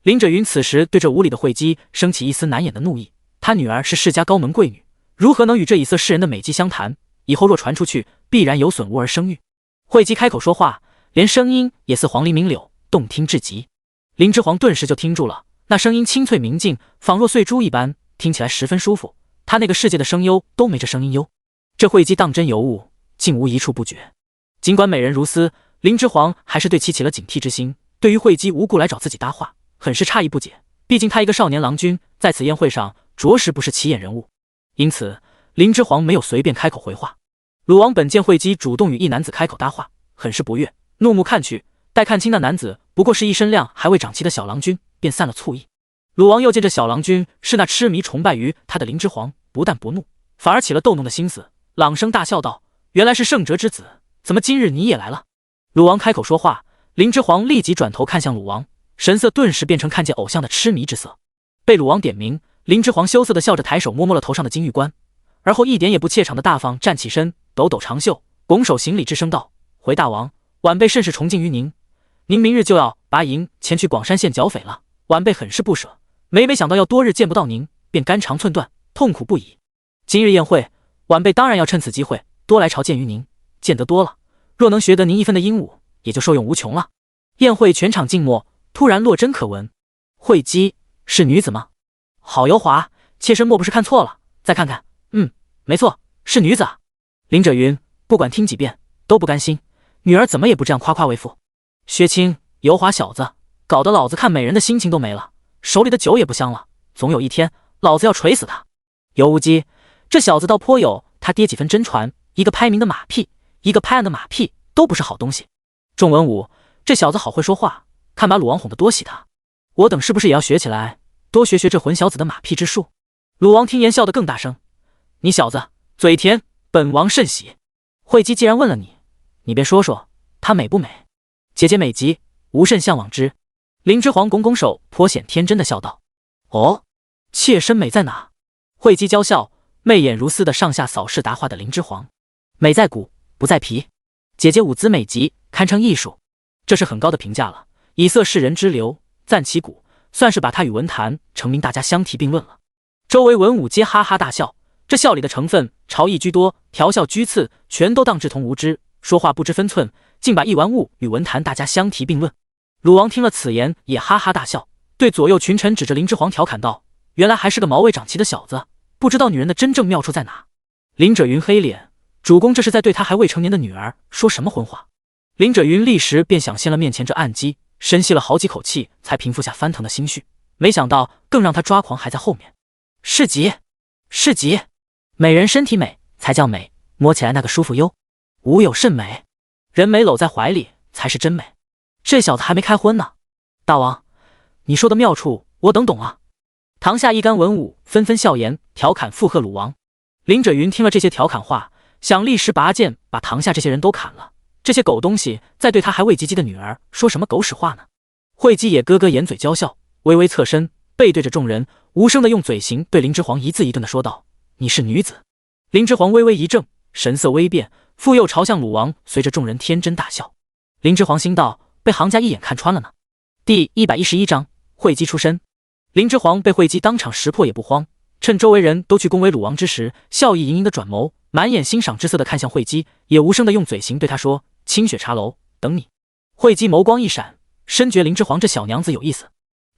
林轸云此时对这无礼的惠姬升起一丝难掩的怒意，他女儿是世家高门贵女，如何能与这以色示人的美姬相谈？以后若传出去，必然有损无儿声誉。惠姬开口说话，连声音也似黄鹂鸣柳，动听至极。林之皇顿时就听住了，那声音清脆明净，仿若碎珠一般，听起来十分舒服。他那个世界的声优都没这声音优。这惠姬当真尤物，竟无一处不绝。尽管美人如斯，林之皇还是对其起了警惕之心。对于惠姬无故来找自己搭话，很是诧异不解。毕竟他一个少年郎君，在此宴会上着实不是起眼人物。因此，林之皇没有随便开口回话。鲁王本见惠姬主动与一男子开口搭话，很是不悦，怒目看去，待看清那男子不过是一身量还未长齐的小郎君，便散了醋意。鲁王又见这小郎君是那痴迷崇拜于他的林之皇，不但不怒，反而起了逗弄的心思，朗声大笑道：“原来是圣哲之子，怎么今日你也来了？”鲁王开口说话，林之皇立即转头看向鲁王，神色顿时变成看见偶像的痴迷之色。被鲁王点名，林之皇羞涩地笑着抬手摸摸了头上的金玉冠，而后一点也不怯场的大方站起身，抖抖长袖，拱手行礼之声道：“回大王，晚辈甚是崇敬于您。您明日就要拔营前去广山县剿匪了，晚辈很是不舍，每想到要多日见不到您，便肝肠寸断，痛苦不已。今日宴会，晚辈当然要趁此机会多来朝见于您，见得多了，若能学得您一分的鹦鹉，也就受用无穷了。”宴会全场静默，突然落针可闻：“惠姬是女子吗？好油滑，妾身莫不是看错了？再看看，没错，是女子啊。”林轸云不管听几遍都不甘心，女儿怎么也不这样夸夸为妇。薛青，油滑小子，搞得老子看美人的心情都没了，手里的酒也不香了，总有一天老子要捶死他。尤无忌，这小子倒颇有他爹几分真传，一个拍明的马屁，一个拍暗的马屁，都不是好东西。众文武，这小子好会说话，看把鲁王哄得多喜他。我等是不是也要学起来，多学学这混小子的马屁之术？鲁王听言笑得更大声，你小子嘴甜，本王甚喜。惠姬既然问了你，你便说说她美不美？姐姐美极，无甚向往之。林之皇拱拱手，颇显天真的笑道：哦，妾身美在哪？惠姬娇笑，媚眼如丝的上下扫视答话的林之皇，美在骨，不在皮。姐姐舞姿美极，堪称艺术，这是很高的评价了。以色世人之流，赞其骨，算是把他与文坛成名大家相提并论了。周围文武皆哈哈大笑，这笑里的成分，嘲意居多，调笑居次，全都当志同无知，说话不知分寸，竟把一玩物与文坛大家相提并论。鲁王听了此言，也哈哈大笑，对左右群臣指着林之皇调侃道：原来还是个毛未长齐的小子，不知道女人的真正妙处在哪。林者云黑脸，主公这是在对他还未成年的女儿说什么荤话？林者云立时便想现了面前这暗机，深吸了好几口气，才平复下翻腾的心绪。没想到更让他抓狂还在后面。是极，是极，美人身体美才叫美，摸起来那个舒服哟。无有甚美，人美搂在怀里才是真美。这小子还没开荤呢。大王，你说的妙处我等懂啊。堂下一干文武纷纷笑言，调侃附和鲁王。林者云听了这些调侃话，想立时拔剑把堂下这些人都砍了。这些狗东西在对他还未及笄的女儿说什么狗屎话呢？惠姬也咯咯掩嘴娇笑，微微侧身，背对着众人，无声的用嘴型对林之皇一字一顿的说道：你是女子。林之皇微微一怔，神色微变，复又朝向鲁王，随着众人天真大笑。林之皇心道：被行家一眼看穿了呢。第111章惠姬出身。林之皇被惠姬当场识破也不慌，趁周围人都去恭维鲁王之时，笑意盈盈的转眸，满眼欣赏之色的看向惠姬，也无声的用嘴型对他说：清雪茶楼等你。惠姬眸光一闪，深觉林之皇这小娘子有意思，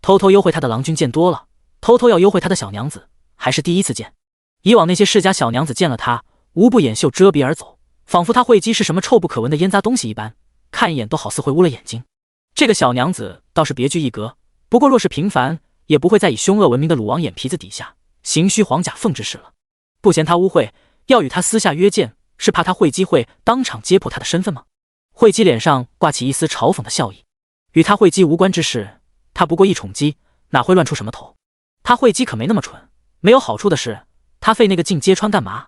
偷偷幽会他的郎君见多了，偷偷要幽会他的小娘子还是第一次见。以往那些世家小娘子见了他，无不掩袖遮鼻而走，仿佛他惠姬是什么臭不可闻的烟杂东西一般，看一眼都好似会污了眼睛。这个小娘子倒是别具一格，不过若是平凡，也不会再以凶恶闻名的鲁王眼皮子底下行虚晃假凤之事了。不嫌他污秽，要与他私下约见，是怕他惠姬会当场揭破他的身份吗？惠姬脸上挂起一丝嘲讽的笑意，与他惠姬无关之事，他不过一宠姬，哪会乱出什么头？他惠姬可没那么蠢，没有好处的事，他费那个劲揭穿干嘛？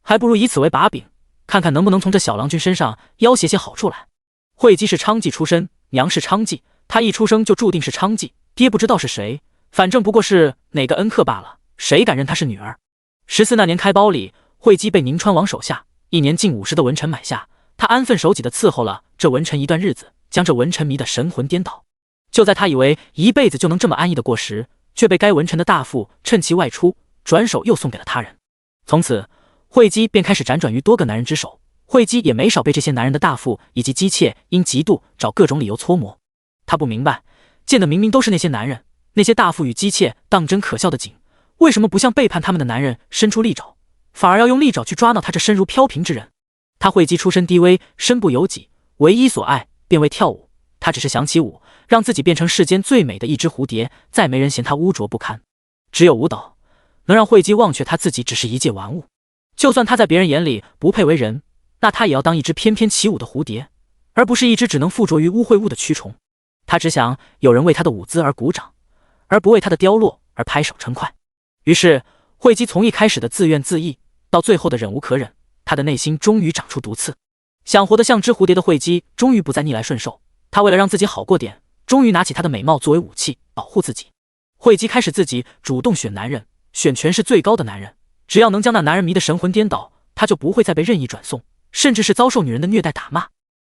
还不如以此为把柄，看看能不能从这小郎君身上要挟些好处来。惠姬是娼妓出身，娘是娼妓，她一出生就注定是娼妓，爹不知道是谁，反正不过是哪个恩客罢了，谁敢认她是女儿？14那年开苞里，惠姬被宁川王手下一年近50的文臣买下，他安分守己的伺候了这文臣一段日子，将这文臣迷得神魂颠倒。就在他以为一辈子就能这么安逸的过时，却被该文臣的大妇趁其外出，转手又送给了他人。从此惠姬便开始辗转于多个男人之手，惠姬也没少被这些男人的大妇以及姬妾因嫉妒找各种理由搓磨。他不明白，见的明明都是那些男人，那些大妇与姬妾当真可笑的紧，为什么不向背叛他们的男人伸出利爪，反而要用利爪去抓挠他这身如飘萍之人？他惠姬出身低微，身不由己，唯一所爱便为跳舞。他只是想起舞，让自己变成世间最美的一只蝴蝶，再没人嫌他污浊不堪。只有舞蹈能让惠姬忘却他自己只是一介玩物。就算他在别人眼里不配为人，那他也要当一只翩翩起舞的蝴蝶，而不是一只只能附着于污秽物的蛆虫。他只想有人为他的舞姿而鼓掌，而不为他的凋落而拍手称快。于是惠姬从一开始的自怨自艾，到最后的忍无可忍，他的内心终于长出毒刺。想活得像只蝴蝶的惠姬终于不再逆来顺受，他为了让自己好过点，终于拿起他的美貌作为武器保护自己。惠姬开始自己主动选男人，选权势最高的男人，只要能将那男人迷得神魂颠倒，他就不会再被任意转送，甚至是遭受女人的虐待打骂。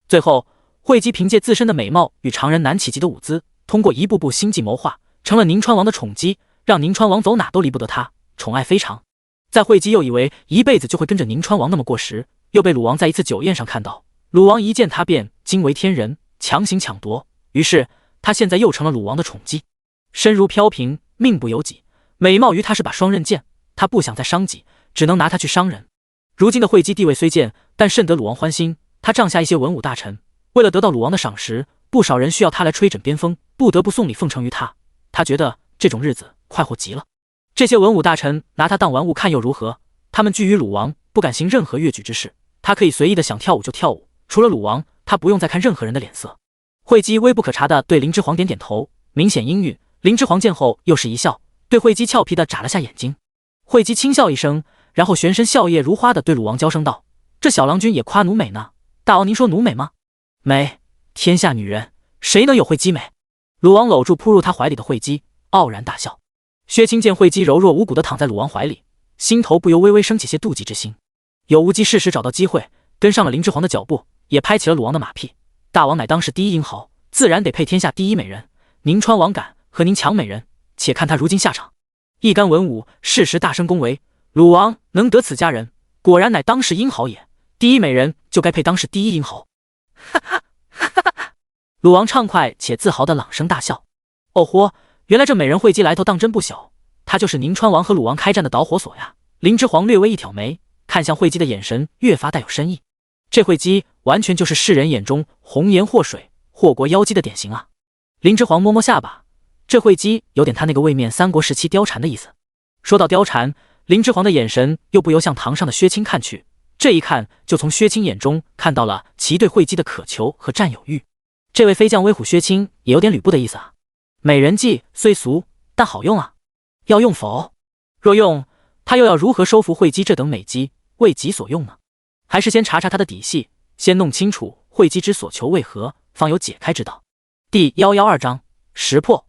最后惠姬凭借自身的美貌与常人难企及的舞姿，通过一步步心计谋划，成了宁川王的宠姬，让宁川王走哪都离不得她，宠爱非常。在惠姬又以为一辈子就会跟着宁川王那么过时，又被鲁王在一次酒宴上看到，鲁王一见他便惊为天人，强行抢夺，于是他现在又成了鲁王的宠姬。身如飘萍，命不由己，美貌于他是把双刃剑，他不想再伤己，只能拿他去伤人。如今的惠姬地位虽贱，但甚得鲁王欢心，他帐下一些文武大臣，为了得到鲁王的赏识，不少人需要他来吹枕边风，不得不送礼奉承于他。他觉得这种日子快活极了。这些文武大臣拿他当玩物看又如何？他们惧于鲁王，不敢行任何越矩之事。他可以随意的想跳舞就跳舞，除了鲁王，他不用再看任何人的脸色。惠姬微不可察的对林之皇点点头，明显应允。林之皇见后又是一笑，对惠姬俏皮的眨了下眼睛。惠姬轻笑一声，然后旋身笑靥如花的对鲁王娇声道：“这小郎君也夸奴美呢。大王您说奴美吗？美，天下女人谁能有惠姬美？”鲁王搂住扑入他怀里的惠姬，傲然大笑。薛青见惠姬柔弱无骨的躺在鲁王怀里，心头不由微微升起些妒忌之心。有无忌适时找到机会，跟上了林之皇的脚步，也拍起了鲁王的马屁。大王乃当世第一英豪，自然得配天下第一美人。宁川王敢和您抢美人，且看他如今下场。一干文武适时大声恭维，鲁王能得此佳人，果然乃当世英豪也。第一美人就该配当世第一英豪。哈哈哈哈哈！鲁王畅快且自豪的朗声大笑。哦豁，原来这美人惠姬来头当真不小，她就是宁川王和鲁王开战的导火索呀。林之皇略微一挑眉，看向惠姬的眼神越发带有深意。这惠姬完全就是世人眼中红颜祸水、祸国妖姬的典型啊！林之皇摸摸下巴，这惠姬有点他那个位面三国时期貂蝉的意思。说到貂蝉，林之皇的眼神又不由向堂上的薛青看去，这一看就从薛青眼中看到了其对惠姬的渴求和占有欲。这位飞将威虎薛青也有点吕布的意思啊！美人计虽俗，但好用啊，要用否？若用，他又要如何收服惠姬这等美姬，为己所用呢？还是先查查他的底细，先弄清楚惠姬之所求为何，方有解开之道。第112章识破。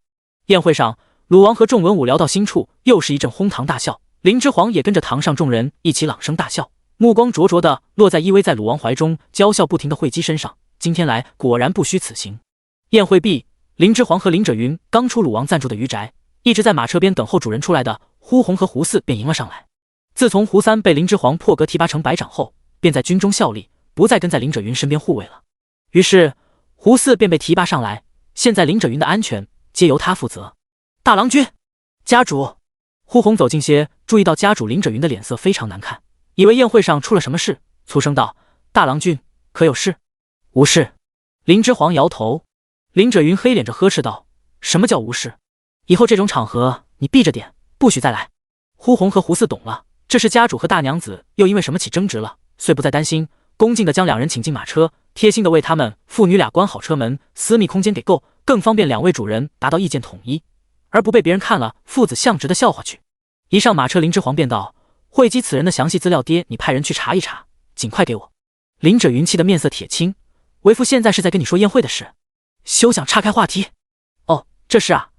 宴会上，鲁王和众文武聊到心处，又是一阵哄堂大笑。林之皇也跟着堂上众人一起朗声大笑，目光灼灼的落在依偎在鲁王怀中娇笑不停的惠姬身上。今天来果然不虚此行。宴会毕，林之皇和林者云刚出鲁王暂住的余宅，一直在马车边等候主人出来的呼红和胡四便迎了上来。自从胡三被林之皇破格提拔成百长后，便在军中效力，不再跟在林者云身边护卫了。于是胡四便被提拔上来，现在林者云的安全皆由他负责。大郎君，家主。呼红走近些，注意到家主林者云的脸色非常难看，以为宴会上出了什么事，粗声道：“大郎君可有事？”“无事。”林之皇摇头。林者云黑脸着呵斥道：“什么叫无事？以后这种场合你避着点，不许再来。”呼红和胡四懂了，这是家主和大娘子又因为什么起争执了，遂不再担心，恭敬地将两人请进马车，贴心地为他们父女俩关好车门，私密空间给够，更方便两位主人达到意见统一，而不被别人看了父子相直的笑话去。一上马车，林之皇便道：“惠姬此人的详细资料，爹你派人去查一查，尽快给我。”林者云气的面色铁青：“为父现在是在跟你说宴会的事，休想岔开话题。”“哦，这事啊，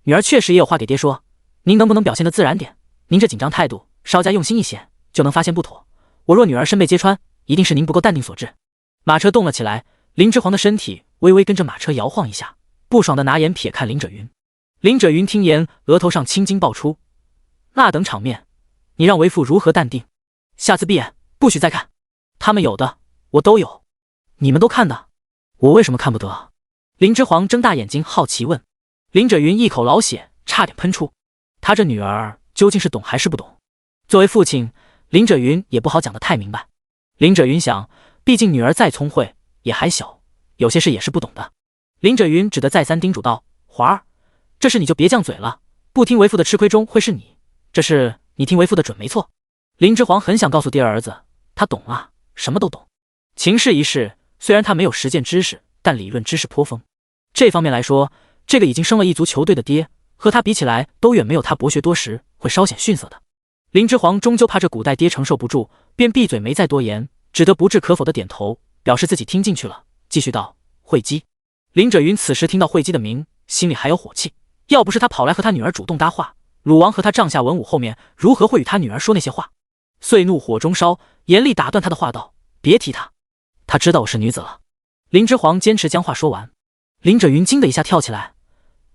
女儿确实也有话给爹说，您能不能表现得自然点？您这紧张态度，稍加用心一些，就能发现不妥。我若女儿身被揭穿，一定是您不够淡定所致。”马车动了起来，林之皇的身体微微跟着马车摇晃一下，不爽的拿眼瞥看林者云。林者云听言，额头上青筋爆出：“那等场面，你让为父如何淡定？下次闭眼，不许再看。他们有的，我都有，你们都看的，我为什么看不得？”林之皇睁大眼睛好奇问。林者云一口老血差点喷出，他这女儿究竟是懂还是不懂？作为父亲，林者云也不好讲得太明白。林者云想，毕竟女儿再聪慧也还小，有些事也是不懂的。林者云只得再三叮嘱道：“华儿，这事你就别犟嘴了，不听为父的吃亏中会是你，这事你听为父的准没错。”林之皇很想告诉爹儿子，他懂啊，什么都懂。情势一事，虽然他没有实践知识，但理论知识颇丰。这方面来说，这个已经生了一族球队的爹，和他比起来，都远没有他博学多识，会稍显逊色的。林之皇终究怕这古代爹承受不住，便闭嘴没再多言，只得不置可否的点头，表示自己听进去了，继续道：“惠姬。”林者云此时听到惠姬的名，心里还有火气，要不是他跑来和他女儿主动搭话，鲁王和他帐下文武后面如何会与他女儿说那些话？遂怒火中烧，严厉打断他的话道：“别提他，他知道我是女子了。”林之皇坚持将话说完。林者云惊的一下跳起来：“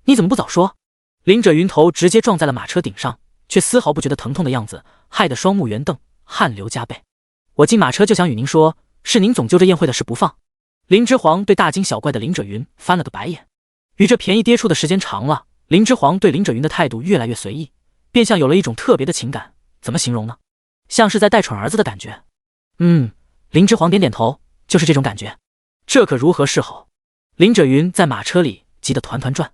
你怎么不早说？”林者云头直接撞在了马车顶上，却丝毫不觉得疼痛的样子，害得双目圆瞪，汗流浃背。“我进马车就想与您说，是您总揪着宴会的事不放。”林之皇对大惊小怪的林者云翻了个白眼。与这便宜爹出的时间长了，林之皇对林者云的态度越来越随意，便像有了一种特别的情感，怎么形容呢？像是在带宠儿子的感觉。林之皇点点头，就是这种感觉。这可如何是好？林者云在马车里急得团团转。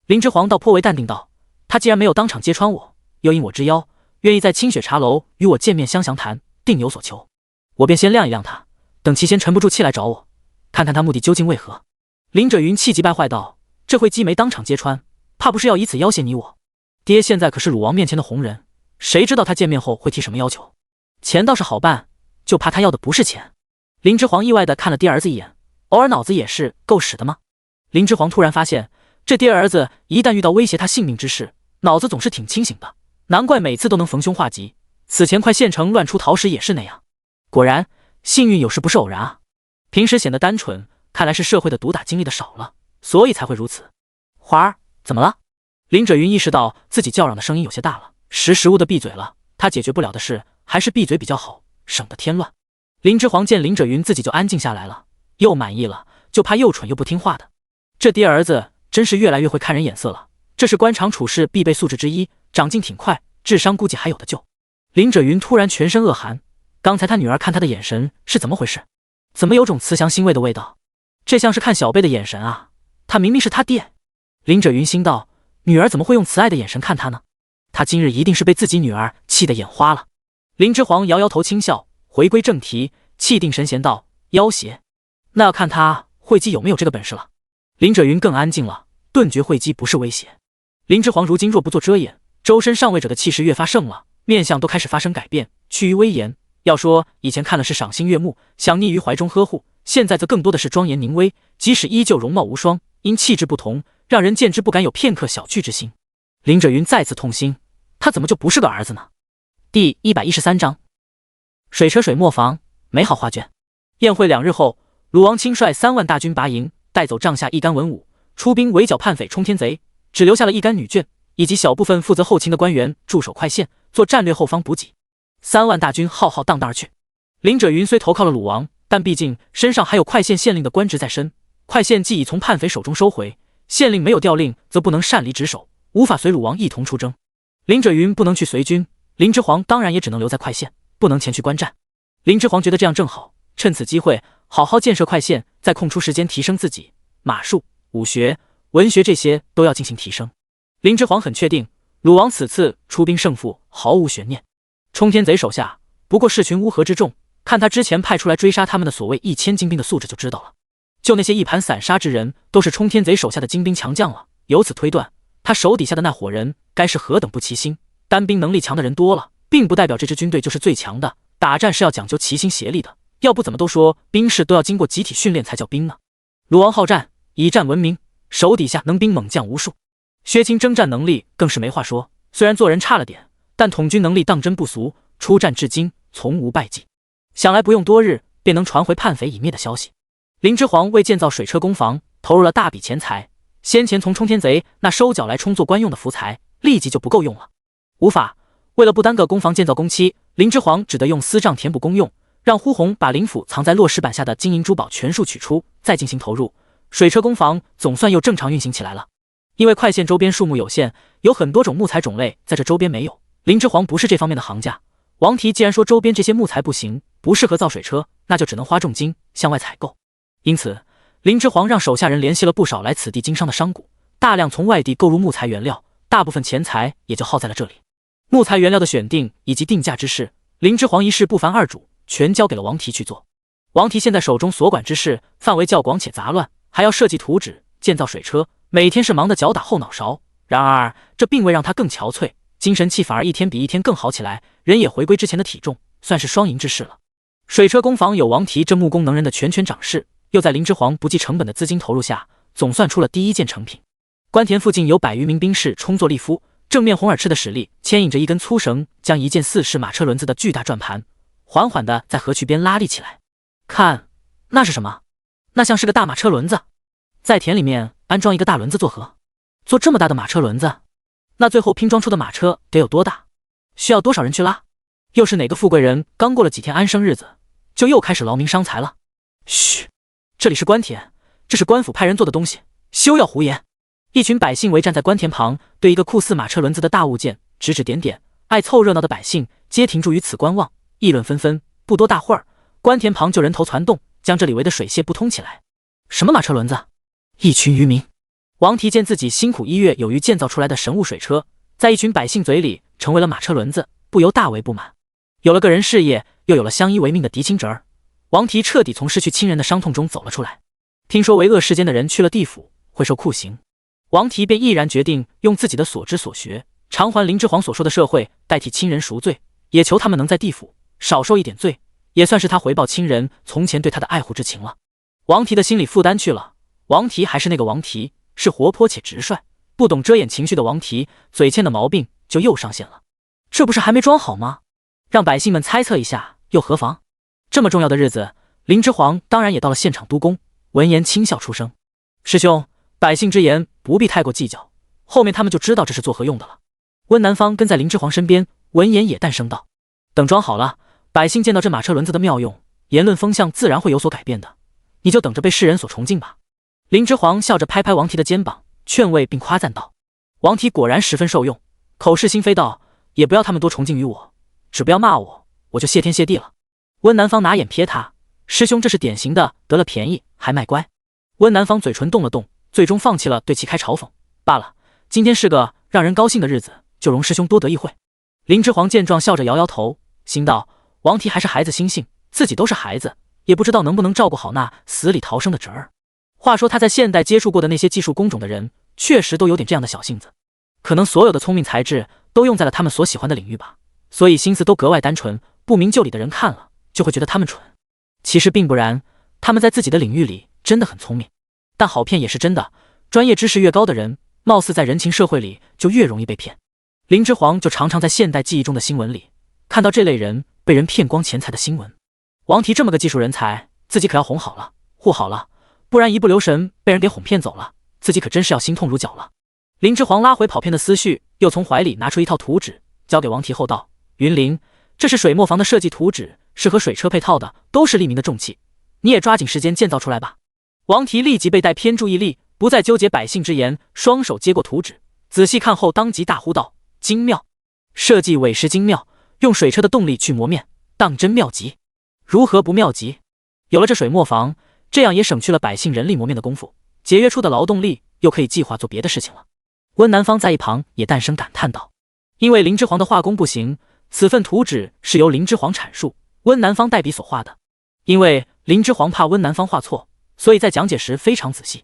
林之皇倒颇为淡定道：“他既然没有当场揭穿我，又因我之邀，愿意在清雪茶楼与我见面相详谈，定有所求。我便先晾一晾他，等其先沉不住气来找我，看看他目的究竟为何。林者云气急败坏道：这会姬眉当场揭穿，怕不是要以此要挟你我？爹现在可是鲁王面前的红人，谁知道他见面后会提什么要求？钱倒是好办，就怕他要的不是钱。林之皇意外地看了爹儿子一眼，偶尔脑子也是够使的吗？林之皇突然发现，这爹儿子一旦遇到威胁他性命之事，脑子总是挺清醒的，难怪每次都能逢凶化吉。此前快县城乱出逃时也是那样。果然，幸运有时不是偶然啊。平时显得单纯，看来是社会的毒打经历的少了，所以才会如此。华儿，怎么了？林者云意识到自己叫嚷的声音有些大了，时务的闭嘴了。他解决不了的事，还是闭嘴比较好，省得添乱。林之皇见林者云自己就安静下来了，又满意了，就怕又蠢又不听话的。这爹儿子真是越来越会看人眼色了，这是官场处事必备素质之一，长进挺快，智商估计还有的救。林者云突然全身恶寒，刚才他女儿看他的眼神是怎么回事？怎么有种慈祥欣慰的味道？这像是看小辈的眼神啊！他明明是他爹。林者云心道，女儿怎么会用慈爱的眼神看他呢？他今日一定是被自己女儿气得眼花了。林之皇摇摇头轻笑，回归正题，气定神闲道：要挟？那要看他惠姬有没有这个本事了。林者云更安静了，顿觉惠姬不是威胁。林之皇如今若不做遮掩，周身上位者的气势越发盛了，面相都开始发生改变，趋于威严。要说以前看了是赏心悦目，想溺于怀中呵护，现在则更多的是庄严凝微，即使依旧容貌无双，因气质不同，让人见之不敢有片刻小觑之心。林者云再次痛心，他怎么就不是个儿子呢？第113章水车水磨坊，美好画卷。宴会2日后，鲁王亲率3万大军拔营，带走帐下一干文武，出兵围剿叛匪冲天贼，只留下了一干女眷以及小部分负责后勤的官员驻守快县，做战略后方补给。3万大军浩浩荡荡而去。林者云虽投靠了鲁王，但毕竟身上还有快县县令的官职在身，快县既已从叛匪手中收回，县令没有调令，则不能擅离职守，无法随鲁王一同出征。林者云不能去随军，林之皇当然也只能留在快县，不能前去观战。林之皇觉得这样正好，趁此机会好好建设快县，再空出时间提升自己，马术、武学、文学这些都要进行提升。林之皇很确定，鲁王此次出兵胜负毫无悬念。冲天贼手下不过是群乌合之众，看他之前派出来追杀他们的所谓1000精兵的素质就知道了。就那些一盘散沙之人，都是冲天贼手下的精兵强将了。由此推断，他手底下的那伙人该是何等不齐心。单兵能力强的人多了，并不代表这支军队就是最强的。打战是要讲究齐心协力的，要不怎么都说兵士都要经过集体训练才叫兵呢？鲁王好战，以战闻名，手底下能兵猛将无数。薛清征战能力更是没话说，虽然做人差了点，但统军能力当真不俗，出战至今从无败绩。想来不用多日，便能传回叛匪已灭的消息。林之皇为建造水车工房投入了大笔钱财，先前从冲天贼那收缴来充作官用的符财，立即就不够用了。无法，为了不耽搁工房建造工期，林之皇只得用私账填补公用，让呼鸿把林府藏在落石板下的金银珠宝全数取出，再进行投入。水车工房总算又正常运行起来了。因为快县周边树木有限，有很多种木材种类在这周边没有，林之皇不是这方面的行家。王提既然说周边这些木材不行，不适合造水车，那就只能花重金向外采购。因此林之皇让手下人联系了不少来此地经商的商贾，大量从外地购入木材原料，大部分钱财也就耗在了这里。木材原料的选定以及定价之事，林之皇一事不烦二主，全交给了王提去做。王提现在手中所管之事范围较广且杂乱，还要设计图纸、建造水车，每天是忙得脚打后脑勺。然而这并未让他更憔悴，精神气反而一天比一天更好起来，人也回归之前的体重，算是双赢之事了。水车工坊有王提这木工能人的全权掌事，又在林之皇不计成本的资金投入下，总算出了第一件成品。关田附近有100余名兵士充作力夫，正面红耳赤的使力牵引着一根粗绳，将一件4式马车轮子的巨大转盘缓缓地在河渠边拉力起来。看，那是什么？那像是个大马车轮子，在田里面安装一个大轮子做何？做这么大的马车轮子，那最后拼装出的马车得有多大？需要多少人去拉？又是哪个富贵人刚过了几天安生日子，就又开始劳民伤财了？嘘，这里是官田，这是官府派人做的东西，休要胡言。一群百姓围站在官田旁，对一个酷似马车轮子的大物件指指点点。爱凑热闹的百姓皆停住于此观望，议论纷纷。不多大会儿，官田旁就人头攒动，将这里围得水泄不通起来。什么马车轮子？一群渔民。王提见自己辛苦1月有余建造出来的神物水车，在一群百姓嘴里成为了马车轮子，不由大为不满。有了个人事业，又有了相依为命的嫡亲侄儿，王提彻底从失去亲人的伤痛中走了出来。听说为恶世间的人去了地府会受酷刑，王提便毅然决定用自己的所知所学，偿还林之皇所说的社会代替亲人赎罪，也求他们能在地府少受一点罪，也算是他回报亲人从前对他的爱护之情了。王提的心理负担去了。王提还是那个王提，是活泼且直率，不懂遮掩情绪的王提，嘴欠的毛病就又上线了。这不是还没装好吗？让百姓们猜测一下又何妨？这么重要的日子，林之皇当然也到了现场督工。闻言轻笑出声：“师兄，百姓之言不必太过计较，后面他们就知道这是作何用的了。”温南方跟在林之皇身边，闻言也淡声道：“等装好了，百姓见到这马车轮子的妙用，言论风向自然会有所改变的，你就等着被世人所崇敬吧。”林之皇笑着拍拍王提的肩膀，劝慰并夸赞道：“王提果然十分受用，口是心非道，也不要他们多崇敬于我，只不要骂我，我就谢天谢地了。”温南方拿眼瞥他：“师兄这是典型的得了便宜还卖乖。”温南方嘴唇动了动，最终放弃了对其开嘲讽：“罢了，今天是个让人高兴的日子，就容师兄多得一会。”林之皇见状，笑着摇摇头，心道：王提还是孩子心性，自己都是孩子，也不知道能不能照顾好那死里逃生的侄儿。话说他在现代接触过的那些技术工种的人，确实都有点这样的小性子，可能所有的聪明才智都用在了他们所喜欢的领域吧，所以心思都格外单纯，不明就里的人看了就会觉得他们蠢。其实并不然，他们在自己的领域里真的很聪明。但好骗也是真的，专业知识越高的人，貌似在人情社会里就越容易被骗。林之皇就常常在现代记忆中的新闻里看到这类人被人骗光钱财的新闻。王提这么个技术人才，自己可要哄好了，护好了，不然一不留神被人给哄骗走了，自己可真是要心痛如绞了。林之皇拉回跑偏的思绪，又从怀里拿出一套图纸，交给王提后道：“云林，这是水磨坊的设计图纸，是和水车配套的，都是利民的重器，你也抓紧时间建造出来吧。”王提立即被带偏注意力，不再纠结百姓之言，双手接过图纸，仔细看后当即大呼道：“精妙！设计委实精妙，用水车的动力去磨面，当真妙极！如何不妙极？有了这水磨坊，这样也省去了百姓人力磨面的功夫，节约出的劳动力又可以计划做别的事情了。”温南方在一旁也淡声感叹道：“因为林之皇的画工不行，此份图纸是由林之皇阐述，温南方代笔所画的。因为林之皇怕温南方画错，所以在讲解时非常仔细，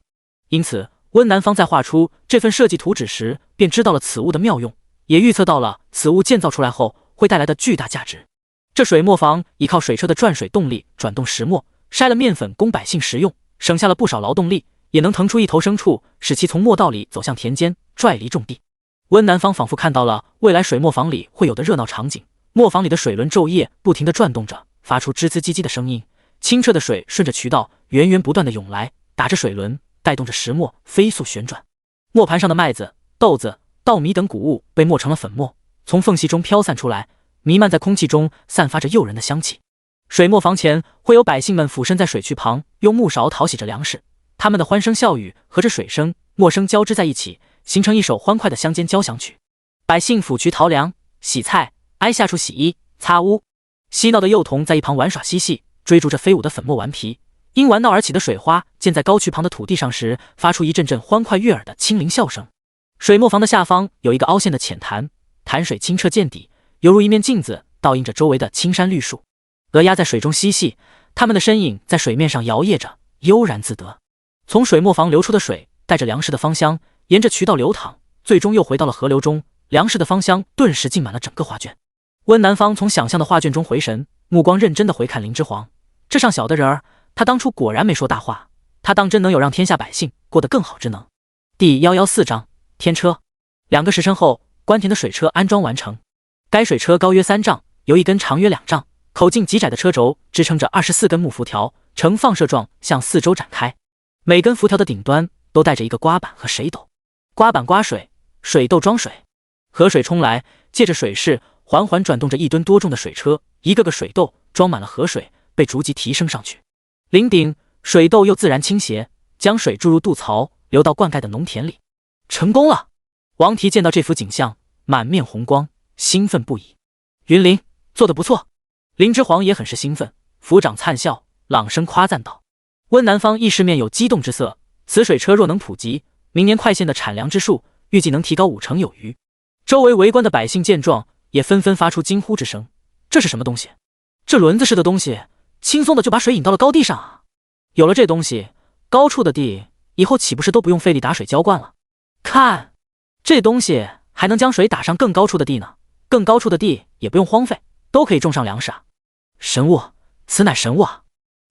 因此温南方在画出这份设计图纸时，便知道了此物的妙用，也预测到了此物建造出来后会带来的巨大价值。这水磨坊依靠水车的转水动力转动石磨，筛了面粉供百姓食用，省下了不少劳动力，也能腾出一头牲畜，使其从磨道里走向田间，拽犁种地。温南方仿佛看到了未来水磨坊里会有的热闹场景，磨坊里的水轮昼夜不停地转动着，发出吱吱唧唧的声音，清澈的水顺着渠道源源不断地涌来，打着水轮，带动着石磨飞速旋转。磨盘上的麦子、豆子、稻米等谷物被磨成了粉末，从缝隙中飘散出来，弥漫在空气中，散发着诱人的香气。水磨坊前会有百姓们俯身在水渠旁，用木勺淘洗着粮食，他们的欢声笑语和着水声、磨声交织在一起，形成一首欢快的乡间交响曲。百姓抚渠淘粮、洗菜、挨下处洗衣、擦污。嬉闹的幼童在一旁玩耍嬉戏，追逐着飞舞的粉末顽皮。因玩闹而起的水花溅在高渠旁的土地上时，发出一阵阵欢快悦耳的清灵笑声。水磨坊的下方有一个凹陷的浅潭，潭水清澈见底，犹如一面镜子，倒映着周围的青山绿树。鹅鸭在水中嬉戏，它们的身影在水面上摇曳着，悠然自得。从水磨坊流出的水带着粮食的芳香，沿着渠道流淌，最终又回到了河流中，粮食的芳香顿时浸满了整个画卷。温南方从想象的画卷中回神，目光认真地回看林之皇，这上小的人儿，他当初果然没说大话，他当真能有让天下百姓过得更好之能。第114章天车。2个时辰后，关田的水车安装完成。该水车高约3丈，由一根长约2丈、口径极窄的车轴支撑着24根木辐条，呈放射状向四周展开。每根辐条的顶端都带着一个刮板和水斗，刮板刮水，水斗装水。河水冲来，借着水势缓缓转动着1吨多重的水车，一个个水斗装满了河水，被逐级提升上去。临顶，水斗又自然倾斜，将水注入渡槽，流到灌溉的农田里。成功了！王提见到这幅景象，满面红光，兴奋不已。云林做得不错。林之皇也很是兴奋，抚掌灿笑，朗声夸赞道。温南方亦是面有激动之色，此水车若能普及，明年快县的产粮之数预计能提高50%有余。周围围观的百姓见状，也纷纷发出惊呼之声。这是什么东西？这轮子似的东西，轻松的就把水引到了高地上啊！有了这东西，高处的地以后岂不是都不用费力打水浇灌了？看，这东西还能将水打上更高处的地呢，更高处的地也不用荒废，都可以种上粮食啊！神物，此乃神物啊！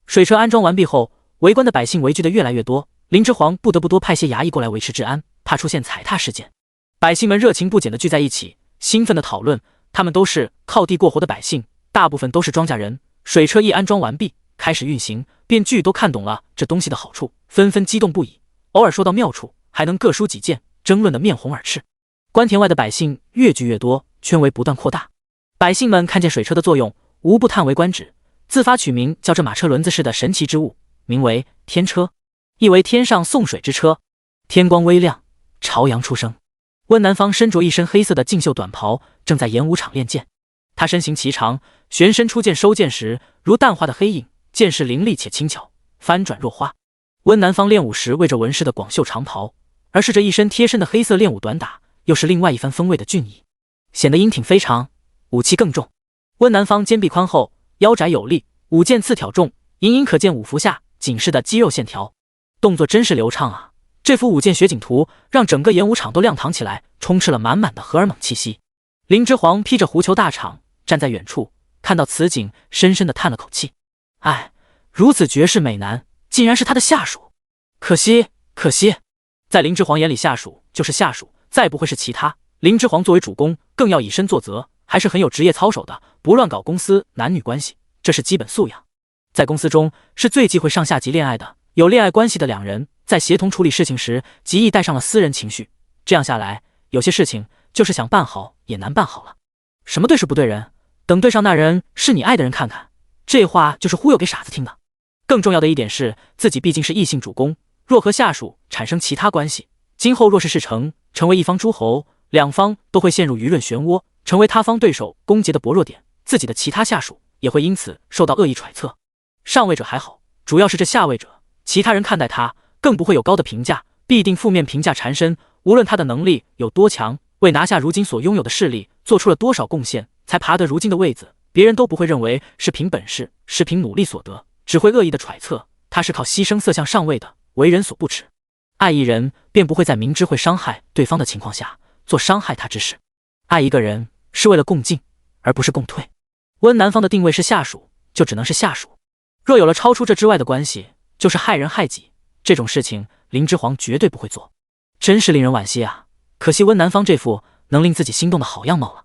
水车安装完毕后，围观的百姓围聚的越来越多，林之皇不得不多派些衙役过来维持治安，怕出现踩踏事件。百姓们热情不减的聚在一起，兴奋的讨论。他们都是靠地过活的百姓，大部分都是庄稼人。水车一安装完毕，开始运行，便俱都看懂了这东西的好处，纷纷激动不已。偶尔说到妙处，还能各抒己见，争论得面红耳赤。官田外的百姓越聚越多，圈围不断扩大。百姓们看见水车的作用，无不叹为观止，自发取名叫这马车轮子似的神奇之物，名为天车，意为天上送水之车。天光微亮，朝阳初升。温南方身着一身黑色的劲袖短袍，正在演武场练剑。他身形颀长，旋身出剑收剑时，如淡化的黑影，剑势凌厉且轻巧，翻转若花。温南方练武时为着纹饰的广袖长袍，而是这一身贴身的黑色练武短打，又是另外一番风味的俊逸，显得英挺非常，武器更重。温南方肩臂宽厚，腰窄有力，舞剑刺挑重，隐隐可见五幅下紧实的肌肉线条，动作真是流畅啊！这幅舞剑雪景图让整个演武场都亮堂起来，充斥了满满的荷尔蒙气息。林之皇披着狐裘大氅站在远处，看到此景，深深地叹了口气。唉，如此绝世美男，竟然是他的下属。可惜，可惜，在林之皇眼里，下属就是下属，再不会是其他。林之皇作为主公，更要以身作则，还是很有职业操守的，不乱搞公司男女关系，这是基本素养。在公司中，是最忌讳上下级恋爱的。有恋爱关系的两人在协同处理事情时，极易带上了私人情绪，这样下来，有些事情就是想办好也难办好了。什么对事不对人，等对上那人是你爱的人看看，这话就是忽悠给傻子听的。更重要的一点是，自己毕竟是异性主公，若和下属产生其他关系，今后若是事成，成为一方诸侯，两方都会陷入舆论漩涡，成为他方对手攻讦的薄弱点，自己的其他下属也会因此受到恶意揣测。上位者还好，主要是这下位者，其他人看待他更不会有高的评价，必定负面评价缠身。无论他的能力有多强，为拿下如今所拥有的势力做出了多少贡献，才爬得如今的位子，别人都不会认为是凭本事，是凭努力所得，只会恶意的揣测他是靠牺牲色相上位的，为人所不齿。爱一人便不会在明知会伤害对方的情况下做伤害他之事。爱一个人是为了共进，而不是共退。温南方的定位是下属，就只能是下属。若有了超出这之外的关系，就是害人害己，这种事情林之皇绝对不会做，真是令人惋惜啊！可惜温南方这副能令自己心动的好样貌了。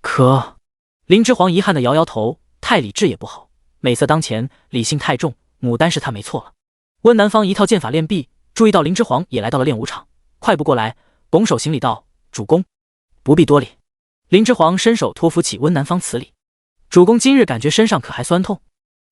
可林之皇遗憾的摇摇头，太理智也不好，美色当前，理性太重，牡丹是他没错了。温南方一套剑法练毕，注意到林之皇也来到了练武场，快步过来，拱手行礼道：“主公，不必多礼。”林之皇伸手托扶起温南方辞礼：“主公今日感觉身上可还酸痛？”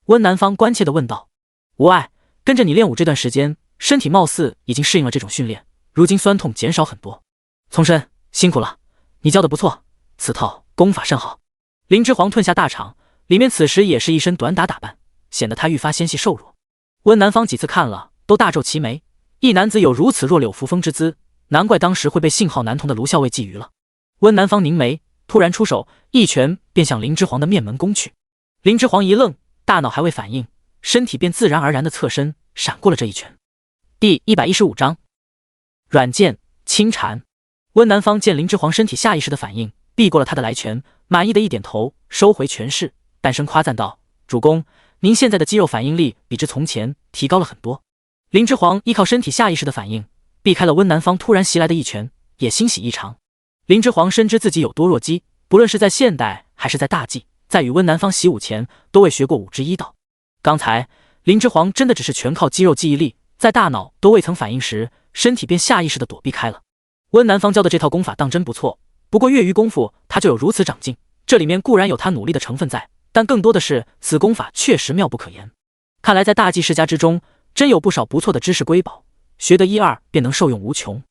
温南方关切地问道：“无碍。跟着你练武这段时间，身体貌似已经适应了这种训练，如今酸痛减少很多。从申辛苦了，你教得不错，此套功法甚好。”林之皇褪下大氅，里面此时也是一身短打打扮，显得他愈发纤细瘦弱。温南方几次看了，都大皱齐眉，一男子有如此弱柳扶风之姿，难怪当时会被信号男童的卢校尉觊觎了。温南方凝眉，突然出手，一拳便向林之皇的面门攻去。林之皇一愣，大脑还未反应，身体便自然而然的侧身闪过了这一拳。第115章软剑轻缠。温南方见林之皇身体下意识的反应，避过了他的来拳，满意的一点头，收回拳势，淡声夸赞道：“主公，您现在的肌肉反应力比之从前提高了很多。”林之皇依靠身体下意识的反应，避开了温南方突然袭来的一拳，也欣喜异常。林之皇深知自己有多弱鸡，不论是在现代还是在大纪，在与温南方习武前，都未学过武之一道。刚才林之皇真的只是全靠肌肉记忆力，在大脑都未曾反应时，身体便下意识地躲避开了。温南方教的这套功法当真不错，不过业余功夫他就有如此长进，这里面固然有他努力的成分在，但更多的是此功法确实妙不可言。看来在大纪世家之中，真有不少不错的知识瑰宝，学得一二便能受用无穷。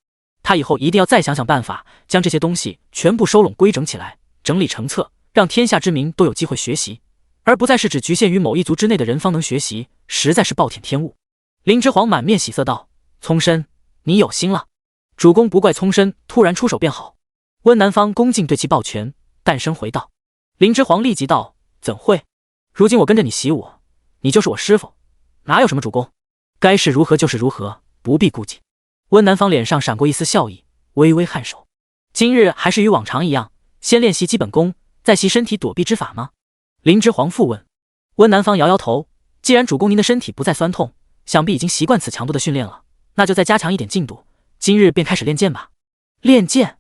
他以后一定要再想想办法，将这些东西全部收拢规整起来，整理成册，让天下之民都有机会学习，而不再是只局限于某一族之内的人方能学习，实在是暴殄天物。林之皇满面喜色道：“聪申，你有心了。主公不怪聪申突然出手便好。”温南方恭敬对其抱拳，淡声回道。林之皇立即道：怎会？如今我跟着你习武，你就是我师傅，哪有什么主公？该是如何就是如何，不必顾忌。温南方脸上闪过一丝笑意，微微颔首。今日还是与往常一样，先练习基本功，再习身体躲避之法吗？林之皇复问。温南方摇摇头，既然主公您的身体不再酸痛，想必已经习惯此强度的训练了，那就再加强一点进度，今日便开始练剑吧。练剑？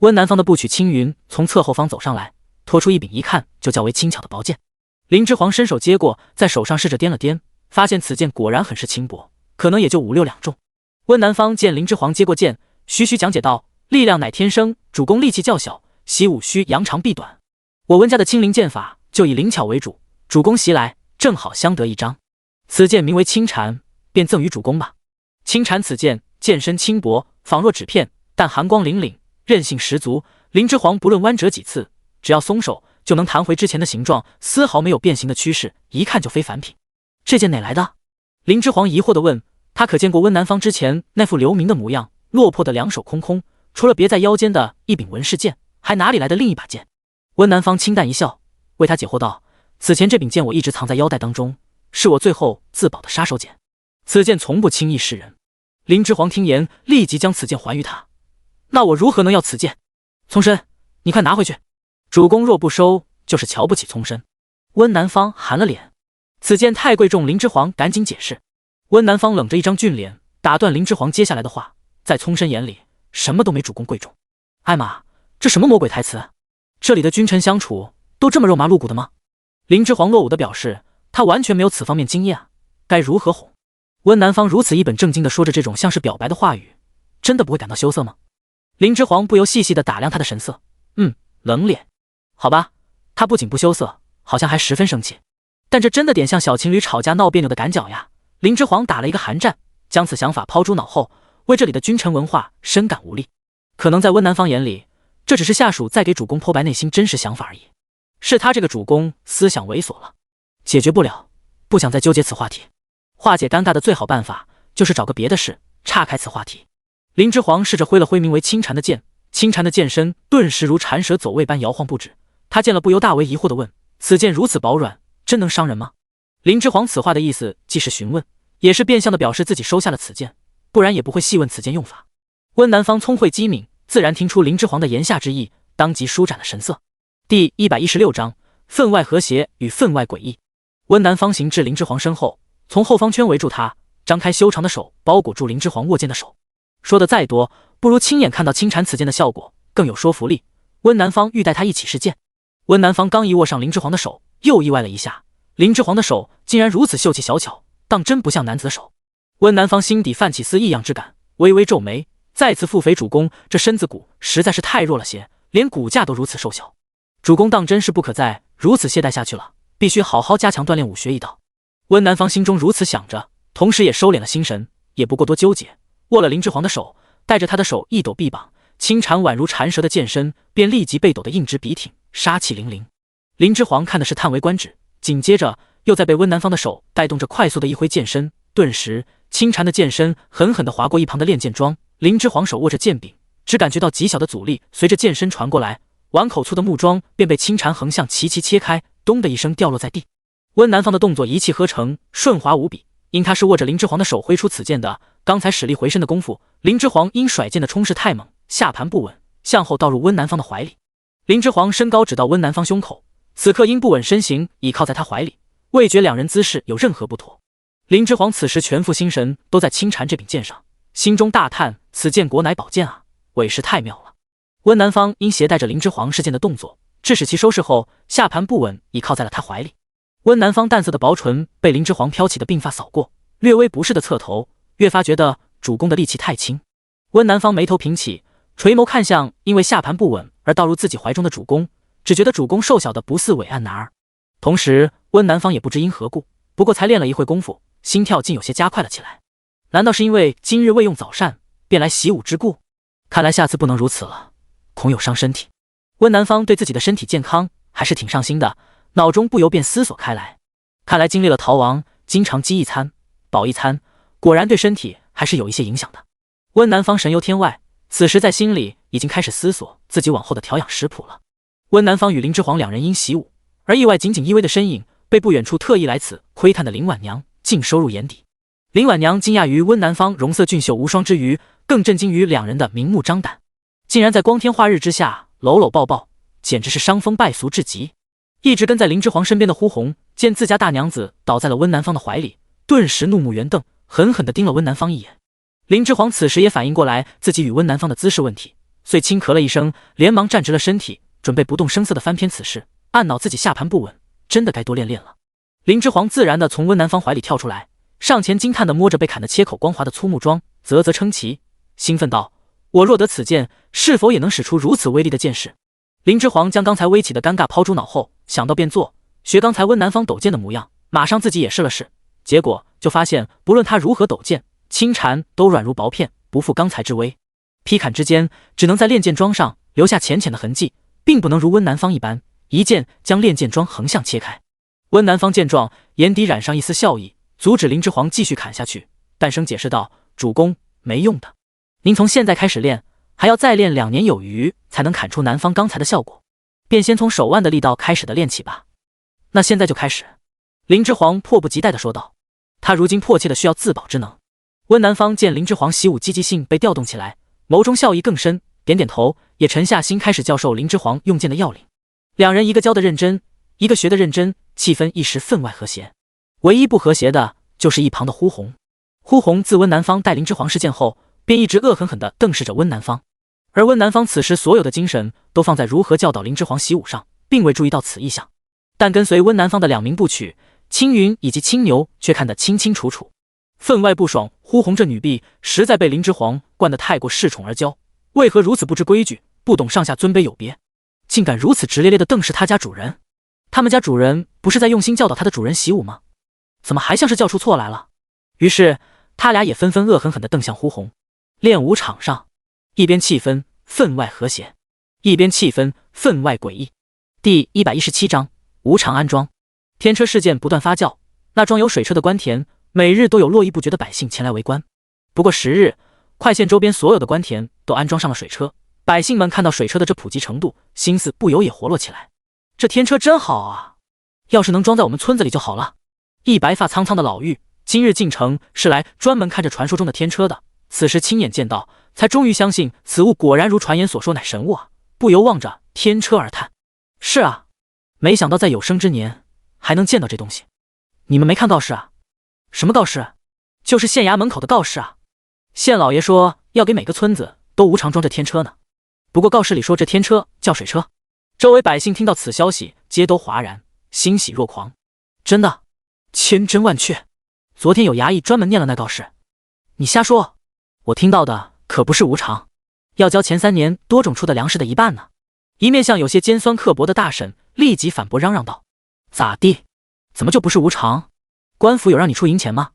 温南方的步曲轻云从侧后方走上来，拖出一柄一看就较为轻巧的薄剑。林之皇伸手接过，在手上试着掂了掂，发现此剑果然很是轻薄，可能也就5、6两重。温南方见林之皇接过剑，徐徐讲解道：力量乃天生，主公力气较小，习武需扬长避短。我温家的轻灵剑法就以灵巧为主，主公袭来正好相得益彰。此剑名为青蝉，便赠与主公吧。青蝉此剑剑身轻薄，仿若纸片，但寒光凛凛，韧性十足。林之皇不论弯折几次，只要松手就能弹回之前的形状，丝毫没有变形的趋势，一看就非凡品。这剑哪来的？林之皇疑惑地问。他可见过温南方之前那副留名的模样，落魄的两手空空，除了别在腰间的一柄文士剑，还哪里来的另一把剑？温南方清淡一笑，为他解惑道：此前这柄剑我一直藏在腰带当中，是我最后自保的杀手锏，此剑从不轻易示人。林之皇听言，立即将此剑还于他。那我如何能要此剑？聪参，你快拿回去！主公若不收，就是瞧不起聪参。温南方寒了脸，此剑太贵重。林之皇赶紧解释。温南方冷着一张俊脸，打断林之皇接下来的话，在聪参眼里，什么都没主公贵重。艾玛，这什么魔鬼台词？这里的君臣相处都这么肉麻露骨的吗？林之皇落伍地表示，他完全没有此方面经验啊，该如何哄？温南方如此一本正经地说着这种像是表白的话语，真的不会感到羞涩吗？林之皇不由细细地打量他的神色，冷脸。好吧，他不仅不羞涩，好像还十分生气，但这真的点像小情侣吵架闹别扭的赶脚呀。林之皇打了一个寒战，将此想法抛诸脑后，为这里的君臣文化深感无力。可能在温南方眼里，这只是下属在给主公剖白内心真实想法而已。是他这个主公思想猥琐了，解决不了，不想再纠结此话题。化解尴尬的最好办法就是找个别的事岔开此话题。林之皇试着挥了挥名为青蝉的剑，青蝉的剑身顿时如缠蛇走位般摇晃不止。他见了不由大为疑惑地问：此剑如此薄软，真能伤人吗？林之皇此话的意思既是询问，也是变相的表示自己收下了此剑，不然也不会细问此剑用法。温南方聪慧机敏，自然听出林之皇的言下之意，当即舒展了神色。第116章分外和谐与分外诡异。温南方行至林之皇身后，从后方圈围住他，张开修长的手包裹住林之皇握剑的手。说的再多，不如亲眼看到青蝉此剑的效果更有说服力。温南方欲带他一起试剑。温南方刚一握上林之皇的手，又意外了一下，林之皇的手竟然如此秀气小巧，当真不像男子的手。温南方心底泛起丝异样之感，微微皱眉，再次腹诽主公这身子骨实在是太弱了些，连骨架都如此瘦小。主公当真是不可再如此懈怠下去了，必须好好加强锻炼武学一道。温南方心中如此想着，同时也收敛了心神，也不过多纠结，握了林之皇的手，带着他的手一抖臂膀，青蝉宛如缠蛇的剑身便立即被抖得硬直笔挺，杀气凌凌。林之皇看的是叹为观止，紧接着又在被温南方的手带动着快速的一挥剑身，顿时青蝉的剑身狠狠地划过一旁的练剑桩。林之皇手握着剑柄，只感觉到极小的阻力随着剑身传过来，碗口粗的木桩便被青蝉横向齐齐切开，咚的一声掉落在地。温南方的动作一气呵成，顺滑无比，因他是握着林之皇的手挥出此剑的，刚才使力回身的功夫，林之皇因甩剑的冲势太猛，下盘不稳，向后倒入温南方的怀里。林之皇身高只到温南方胸口，此刻因不稳身形倚靠在他怀里，未觉两人姿势有任何不妥。林之皇此时全副心神都在青蝉这柄剑上，心中大叹此剑果乃宝剑啊，委实太妙了。温南方因携带着林之皇试剑的动作，致使其收势后下盘不稳，倚靠在了他怀里。温南方淡色的薄唇被林之皇飘起的鬓发扫过，略微不适的侧头，越发觉得主公的力气太轻。温南方眉头平起，垂眸看向因为下盘不稳而倒入自己怀中的主公，只觉得主公瘦小的不似伟岸男儿。同时温南方也不知因何故，不过才练了一会功夫，心跳竟有些加快了起来。难道是因为今日未用早膳便来习武之故？看来下次不能如此了，恐有伤身体。温南方对自己的身体健康还是挺上心的，脑中不由便思索开来。看来经历了逃亡，经常饥一餐饱一餐，果然对身体还是有一些影响的。温南方神游天外，此时在心里已经开始思索自己往后的调养食谱了。温南方与林之皇两人因习武而意外仅依偎的身影，被不远处特意来此窥探的林婉娘竟收入眼底。林婉娘惊讶于温南方容色俊秀无双之余，更震惊于两人的明目张胆，竟然在光天化日之下搂搂抱抱，简直是伤风败俗至极。一直跟在林之皇身边的呼红见自家大娘子倒在了温南方的怀里，顿时怒目圆瞪，狠狠地盯了温南方一眼。林之皇此时也反应过来自己与温南方的姿势问题，遂轻咳了一声，连忙站直了身体，准备不动声色地翻篇此事，暗恼自己下盘不稳，真的该多练练了。林之皇自然地从温南方怀里跳出来，上前惊叹地摸着被砍得切口光滑的粗木桩，啧啧称奇，兴奋道：“我若得此剑，是否也能使出如此威力的剑势？”林之皇将刚才微起的尴尬抛诸脑后，想到便做，学刚才温南方抖剑的模样，马上自己也试了试，结果就发现不论他如何抖剑，轻缠都软如薄片，不复刚才之威。劈砍之间，只能在练剑桩上留下浅浅的痕迹，并不能如温南方一般，一剑将练剑桩横向切开。温南方见状，眼底染上一丝笑意，阻止林之皇继续砍下去，淡声解释道：“主公，没用的，您从现在开始练，还要再练2年有余，才能砍出南方刚才的效果，便先从手腕的力道开始的练起吧。”“那现在就开始。”林之皇迫不及待地说道。他如今迫切的需要自保之能。温南方见林之皇习武积极性被调动起来，眸中笑意更深，点点头，也沉下心开始教授林之皇用剑的要领。两人一个教得认真，一个学得认真，气氛一时分外和谐。唯一不和谐的就是一旁的呼红。呼红自温南方带林之皇试剑后，便一直恶狠狠地瞪视着温南方，而温南方此时所有的精神都放在如何教导林之皇习武上，并未注意到此意象。但跟随温南方的2名部曲青云以及青牛却看得清清楚楚，分外不爽。呼红这女婢实在被林之皇惯得太过恃宠而骄，为何如此不知规矩，不懂上下尊卑有别，竟敢如此直咧咧地瞪视他家主人？他们家主人不是在用心教导他的主人习武吗？怎么还像是教出错来了？于是他俩也纷纷恶狠狠地瞪向呼红。练武场上，一边气氛分外和谐，一边气氛分外诡异。第117章无常安庄。天车事件不断发酵，那装有水车的官田每日都有络绎不绝的百姓前来围观。不过10日，快县周边所有的官田都安装上了水车，百姓们看到水车的这普及程度，心思不由也活络起来。这天车真好啊，要是能装在我们村子里就好了。一白发苍苍的老妪今日进城是来专门看着传说中的天车的，此时亲眼见到，才终于相信此物果然如传言所说乃神物啊，不由望着天车而叹。是啊，没想到在有生之年还能见到这东西。你们没看告示啊？什么告示？就是县衙门口的告示啊。县老爷说要给每个村子都无偿装这天车呢。不过告示里说这天车叫水车。周围百姓听到此消息，皆都哗然，欣喜若狂。真的？千真万确？昨天有衙役专门念了那告示。你瞎说，我听到的可不是无偿，要交前3年多种出的粮食的1半呢。一面向有些尖酸刻薄的大婶立即反驳嚷嚷道：“咋地？怎么就不是无偿？官府有让你出银钱吗？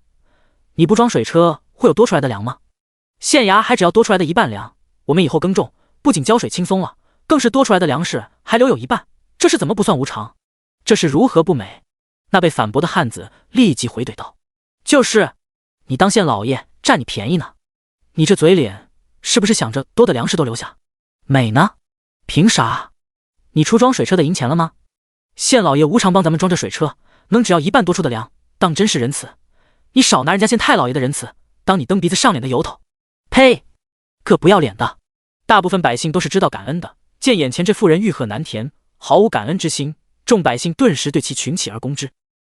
你不装水车会有多出来的粮吗？县衙还只要多出来的1半粮，我们以后耕种不仅浇水轻松了，更是多出来的粮食还留有1半，这是怎么不算无偿？这是如何不美？”那被反驳的汉子立即回怼道：“就是，你当县老爷占你便宜呢？你这嘴脸是不是想着多的粮食都留下？美呢？凭啥？你出装水车的银钱了吗？县老爷无偿帮咱们装这水车，能只要1半多出的粮，当真是仁慈。你少拿人家县太老爷的仁慈当你蹬鼻子上脸的由头。呸！个不要脸的！”大部分百姓都是知道感恩的，见眼前这妇人欲壑难填，毫无感恩之心，众百姓顿时对其群起而攻之。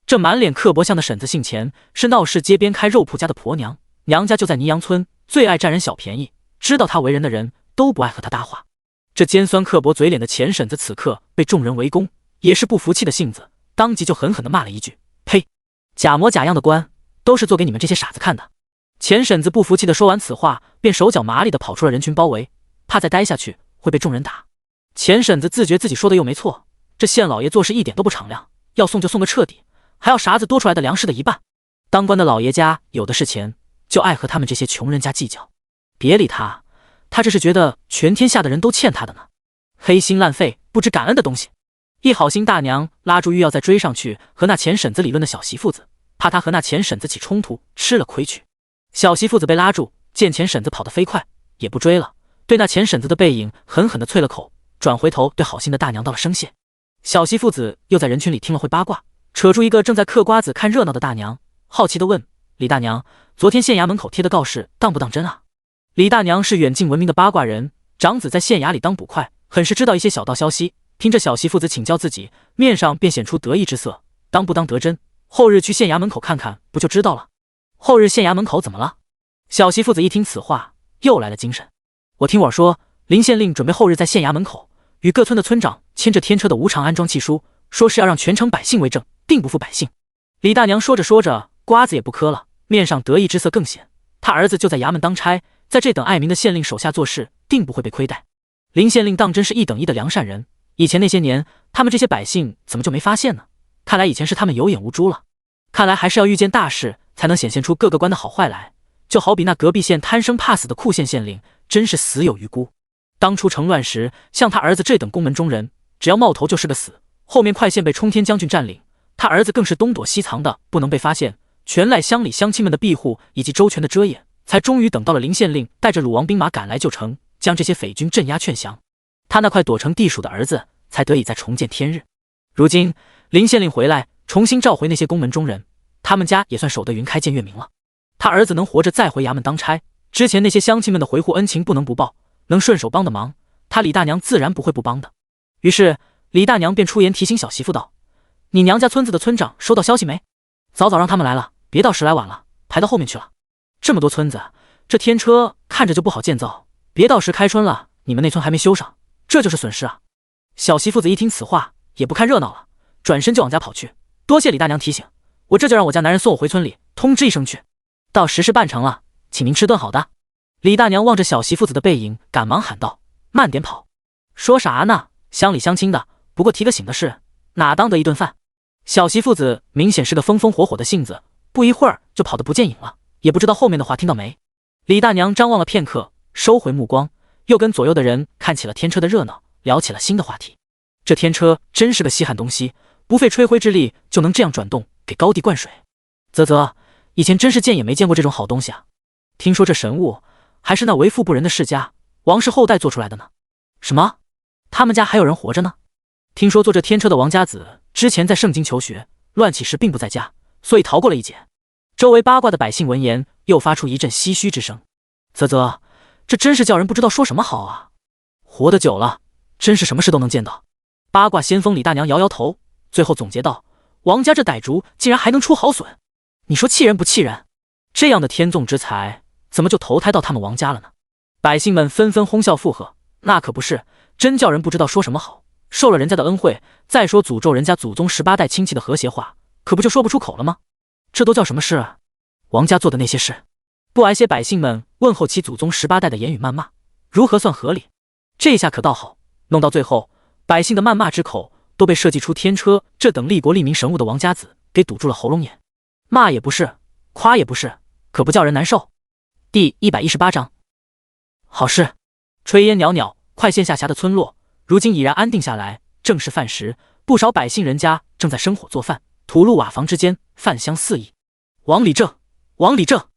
这满脸刻薄相的婶子姓钱，是闹市街边开肉铺家的婆娘，娘家就在泥阳村，最爱占人小便宜，知道她为人的人都不爱和她搭话。这尖酸刻薄嘴脸的钱婶子此刻被众人围攻，也是不服气的性子，当即就狠狠地骂了一句：“呸！假模假样的官，都是做给你们这些傻子看的。”钱婶子不服气地说完此话，便手脚麻利地跑出了人群包围，怕再待下去会被众人打。钱婶子自觉自己说的又没错，这县老爷做事一点都不敞亮，要送就送个彻底，还要啥子多出来的粮食的1半。当官的老爷家有的是钱，就爱和他们这些穷人家计较。别理他，他这是觉得全天下的人都欠他的呢。黑心烂肺，不知感恩的东西。一好心大娘拉住欲要再追上去和那钱婶子理论的小媳妇子，怕他和那钱婶子起冲突，吃了亏去。小媳妇子被拉住，见钱婶子跑得飞快，也不追了，对那钱婶子的背影狠狠地啐了口，转回头对好心的大娘道了声谢。小媳妇子又在人群里听了会八卦，扯住一个正在嗑瓜子看热闹的大娘，好奇地问李大娘：“昨天县衙门口贴的告示当不当真啊？”李大娘是远近闻名的八卦人，长子在县衙里当捕快，很是知道一些小道消息。听着小媳妇子请教自己，面上便显出得意之色。当不当得真，后日去县衙门口看看不就知道了。后日县衙门口怎么了？小媳妇子一听此话，又来了精神。我听我说，林县令准备后日在县衙门口与各村的村长牵着天车的无偿安装契书，说是要让全城百姓为证，定不负百姓。李大娘说着说着，瓜子也不嗑了，面上得意之色更显。他儿子就在衙门当差，在这等爱民的县令手下做事，定不会被亏待。林县令当真是一等一的良善人，以前那些年他们这些百姓怎么就没发现呢？看来以前是他们有眼无珠了。看来还是要遇见大事才能显现出各个官的好坏来，就好比那隔壁县贪生怕死的库县县令，真是死有余辜。当初成乱时，像他儿子这等宫门中人，只要冒头就是个死。后面快县被冲天将军占领，他儿子更是东躲西藏的，不能被发现，全赖乡里乡亲们的庇护以及周全的遮掩，才终于等到了林县令带着鲁王兵马赶来救城，将这些匪军镇压劝降。他那块躲成地鼠的儿子才得以再重见天日。如今林县令回来，重新召回那些宫门中人，他们家也算守得云开见月明了。他儿子能活着再回衙门当差，之前那些乡亲们的回护恩情不能不报，能顺手帮的忙，他李大娘自然不会不帮的。于是李大娘便出言提醒小媳妇道：“你娘家村子的村长收到消息没？早早让他们来了，别到10来晚了，排到后面去了。这么多村子，这天车看着就不好建造，别到时开春了，你们那村还没修上，这就是损失啊。”小媳妇子一听此话，也不看热闹了，转身就往家跑去。多谢李大娘提醒，我这就让我家男人送我回村里通知一声去。到时事办成了，请您吃顿好的。李大娘望着小媳妇子的背影，赶忙喊道：“慢点跑！说啥呢？乡里乡亲的，不过提个醒的事，哪当得一顿饭？”小媳妇子明显是个风风火火的性子，不一会儿就跑得不见影了，也不知道后面的话听到没。李大娘张望了片刻，收回目光，又跟左右的人看起了天车的热闹，聊起了新的话题。这天车真是个稀罕东西，不费吹灰之力就能这样转动，给高地灌水。啧，以前真是见也没见过这种好东西啊！听说这神物还是那为富不仁的世家王氏后代做出来的呢。什么？他们家还有人活着呢？听说做这天车的王家子之前在盛京求学，乱起时并不在家，所以逃过了一劫。周围八卦的百姓闻言，又发出一阵唏嘘之声。啧，这真是叫人不知道说什么好啊！活得久了，真是什么事都能见到。八卦先锋李大娘摇摇头，最后总结道：“王家这傣族竟然还能出好笋，你说气人不气人？这样的天纵之才，怎么就投胎到他们王家了呢？”百姓们纷纷哄笑附和：“那可不是，真叫人不知道说什么好。受了人家的恩惠，再说诅咒人家祖宗18代亲戚的和谐话，可不就说不出口了吗？这都叫什么事啊？王家做的那些事，不挨些百姓们问候其祖宗18代的言语谩骂，如何算合理？这下可倒好，弄到最后，百姓的谩骂之口都被设计出天车这等立国立民神物的王家子给堵住了喉咙眼。骂也不是，夸也不是，可不叫人难受。第118章，好事。炊烟袅袅，快县下辖的村落如今已然安定下来，正是饭时，不少百姓人家正在生火做饭，土路瓦房之间饭香四溢。王李正，王李正！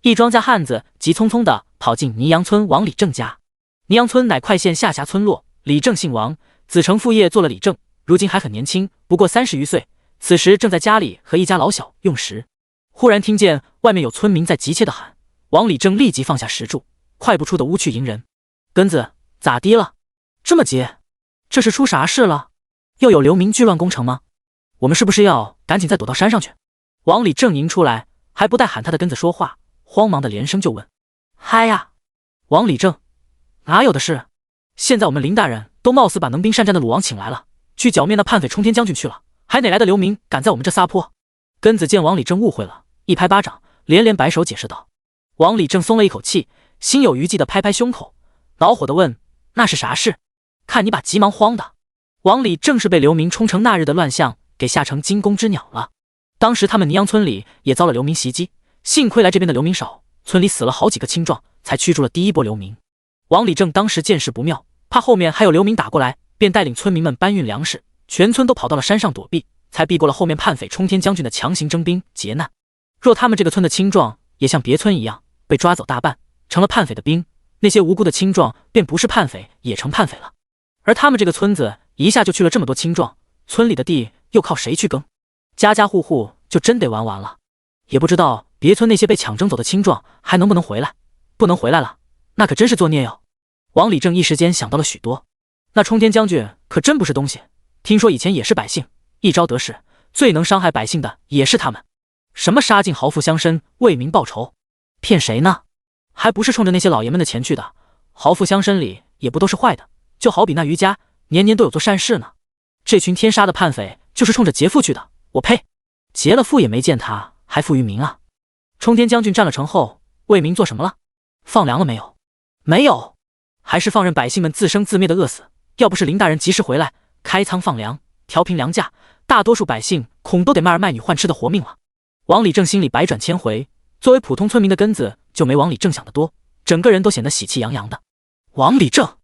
一庄稼汉子急匆匆地跑进泥阳村王李正家。泥阳村乃快县下辖村落，李正姓王，子承父业做了李正，如今还很年轻，不过30余岁。此时正在家里和一家老小用食，忽然听见外面有村民在急切地喊，王李正立即放下石柱，快步出的屋去迎人。根子，咋的了？这么急？这是出啥事了？又有流民聚乱攻城吗？我们是不是要赶紧再躲到山上去？王李正迎出来，还不待喊他的根子说话，慌忙的连声就问：“嗨呀！”王李正，哪有的事？现在我们林大人都貌似把能兵善战的鲁王请来了，去剿灭那叛匪冲天将军去了，还哪来的流民敢在我们这撒泼？根子见王李正误会了，一拍巴掌，连连摆手解释道。王李正松了一口气，心有余悸的拍拍胸口，恼火的问：“那是啥事？看你把急忙慌的。”王李正是被流民冲成那日的乱象给吓成惊弓之鸟了。当时他们泥阳村里也遭了流民袭击，幸亏来这边的流民少，村里死了好几个青壮，才驱逐了第一波流民。王李正当时见势不妙，怕后面还有流民打过来，便带领村民们搬运粮食，全村都跑到了山上躲避，才避过了后面叛匪冲天将军的强行征兵劫难。若他们这个村的青壮也像别村一样被抓走大半，成了叛匪的兵，那些无辜的青壮便不是叛匪也成叛匪了。而他们这个村子一下就去了这么多青壮，村里的地又靠谁去耕？家家户户就真得玩完了。也不知道别村那些被抢征走的青壮还能不能回来。不能回来了，那可真是作孽哟。王礼正一时间想到了许多。那冲天将军可真不是东西，听说以前也是百姓，一朝得势，最能伤害百姓的也是他们。什么杀尽豪富乡绅，为民报仇，骗谁呢？还不是冲着那些老爷们的钱去的。豪富乡绅里也不都是坏的，就好比那余家年年都有做善事呢。这群天杀的叛匪就是冲着劫富去的，我呸！劫了富也没见他还富于民啊。冲天将军占了城后，为民做什么了？放粮了没有？没有，还是放任百姓们自生自灭的饿死。要不是林大人及时回来开仓放粮，调平粮价，大多数百姓恐都得卖儿卖女换吃的活命了。王礼正心里百转千回，作为普通村民的根子就没王礼正想得多，整个人都显得喜气洋洋的。王礼正，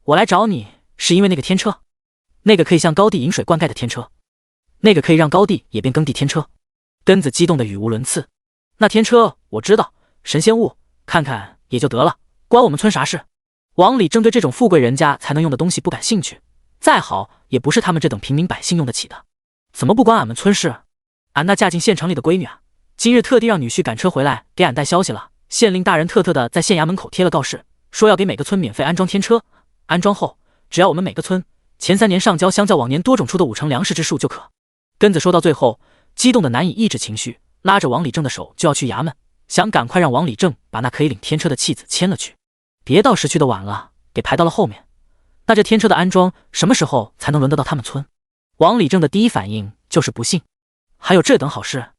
我来找你是因为那个天车，那个可以向高地引水灌溉的天车，那个可以让高地也变耕地天车。根子激动得语无伦次。那天车我知道，神仙物，看看也就得了，关我们村啥事？王礼正对这种富贵人家才能用的东西不感兴趣，再好也不是他们这等平民百姓用得起的。怎么不关俺们村事？俺那嫁进县城里的闺女啊，今日特地让女婿赶车回来给俺带消息了。县令大人特地在县衙门口贴了告示，说要给每个村免费安装天车。安装后，只要我们每个村前3年上交相较往年多种出的5成粮食之数就可。根子说到最后，激动的难以抑制情绪，拉着王礼正的手就要去衙门，想赶快让王礼正把那可以领天车的契子签了去，别到时去的晚了，给排到了后面。那这天车的安装什么时候才能轮得到他们村？王礼正的第一反应就是不信，还有这等好事？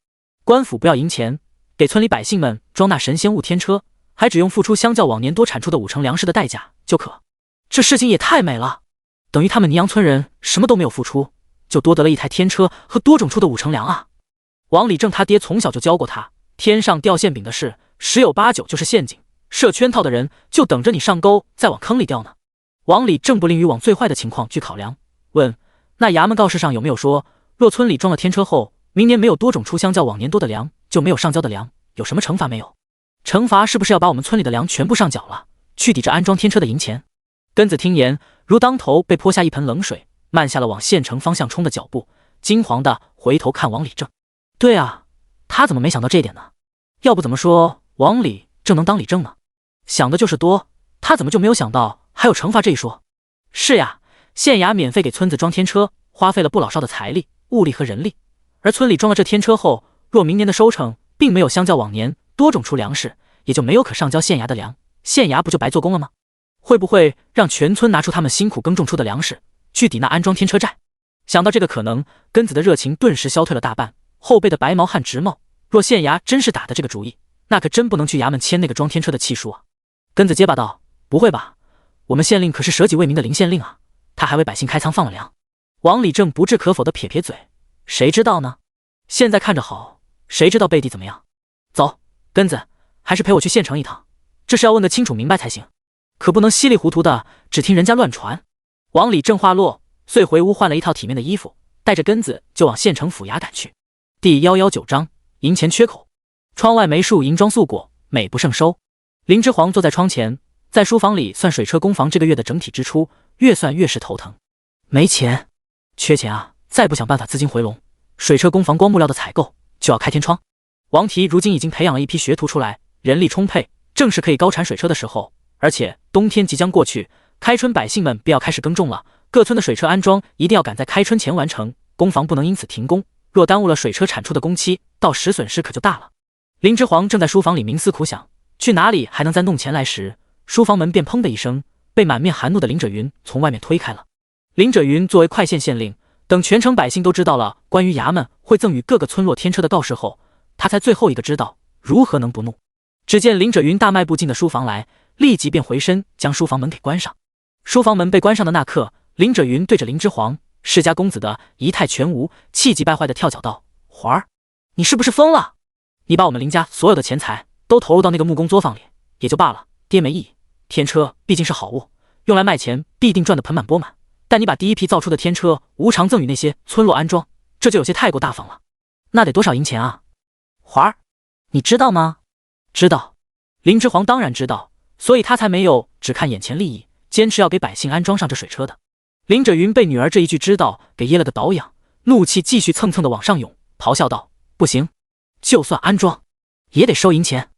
官府不要银钱，给村里百姓们装那神仙物天车，还只用付出相较往年多产出的5成粮食的代价就可。这事情也太美了，等于他们泥阳村人什么都没有付出，就多得了一台天车和多种出的5成粮啊！王礼正他爹从小就教过他，天上掉馅饼的事十有八九就是陷阱，设圈套的人就等着你上钩再往坑里掉呢。王礼正不吝于往最坏的情况去考量，问那衙门告示上有没有说，若村里装了天车后，明年没有多种出相较往年多的粮，就没有上交的粮，有什么惩罚没有？惩罚是不是要把我们村里的粮全部上缴了，去抵着安装天车的银钱？根子听言，如当头被泼下一盆冷水，慢下了往县城方向冲的脚步，惊惶的回头看王礼正。对啊，他怎么没想到这一点呢？要不怎么说王礼正能当理正呢？想的就是多，他怎么就没有想到还有惩罚这一说？是呀，县衙免费给村子装天车，花费了不老少的财力、物力和人力。而村里装了这天车后，若明年的收成并没有相较往年多种出粮食，也就没有可上交县衙的粮，县衙不就白做工了吗？会不会让全村拿出他们辛苦耕种出的粮食去抵那安装天车债？想到这个可能，根子的热情顿时消退了大半，后背的白毛汗直冒。若县衙真是打的这个主意，那可真不能去衙门签那个装天车的契书啊！根子结巴道：“不会吧？我们县令可是舍己为民的林县令啊，他还为百姓开仓放了粮。”王礼正不置可否的撇撇嘴：“谁知道呢？现在看着好，谁知道背地怎么样？走，根子，还是陪我去县城一趟，这是要问个清楚明白才行，可不能稀里糊涂的只听人家乱传。”王礼正话落，遂回屋换了一套体面的衣服，带着根子就往县城府衙赶去。第119章银钱缺口。窗外梅树银装素裹，美不胜收。林之煌坐在窗前，在书房里算水车工房这个月的整体支出，越算越是头疼。没钱，缺钱啊！再不想办法资金回笼，水车工房光木料的采购就要开天窗。王提如今已经培养了一批学徒出来，人力充沛，正是可以高产水车的时候。而且冬天即将过去，开春百姓们便要开始耕种了，各村的水车安装一定要赶在开春前完成，工房不能因此停工，若耽误了水车产出的工期，到时损失可就大了。林之煌正在书房里冥思苦想，去哪里还能再弄钱来时，书房门便砰的一声，被满面含怒的林者云从外面推开了。林者云作为快县县令，等全城百姓都知道了关于衙门会赠予各个村落天车的告示后，他才最后一个知道如何能不怒。只见林者云大迈步进的书房来，立即便回身将书房门给关上。书房门被关上的那刻，林者云对着林之煌世家公子的仪态全无，气急败坏的跳脚道：“环儿，你是不是疯了？你把我们林家所有的钱财都投入到那个木工作坊里也就罢了，爹没异议，天车毕竟是好物，用来卖钱必定赚得盆满钵满，但你把第一批造出的天车无偿赠与那些村落安装，这就有些太过大方了。那得多少银钱啊？环儿，你知道吗？”知道。林之煌当然知道，所以他才没有只看眼前利益，坚持要给百姓安装上这水车的。林轸云被女儿这一句知道给噎了个倒仰，怒气继续蹭蹭的往上涌，咆哮道：“不行，就算安装，也得收银钱。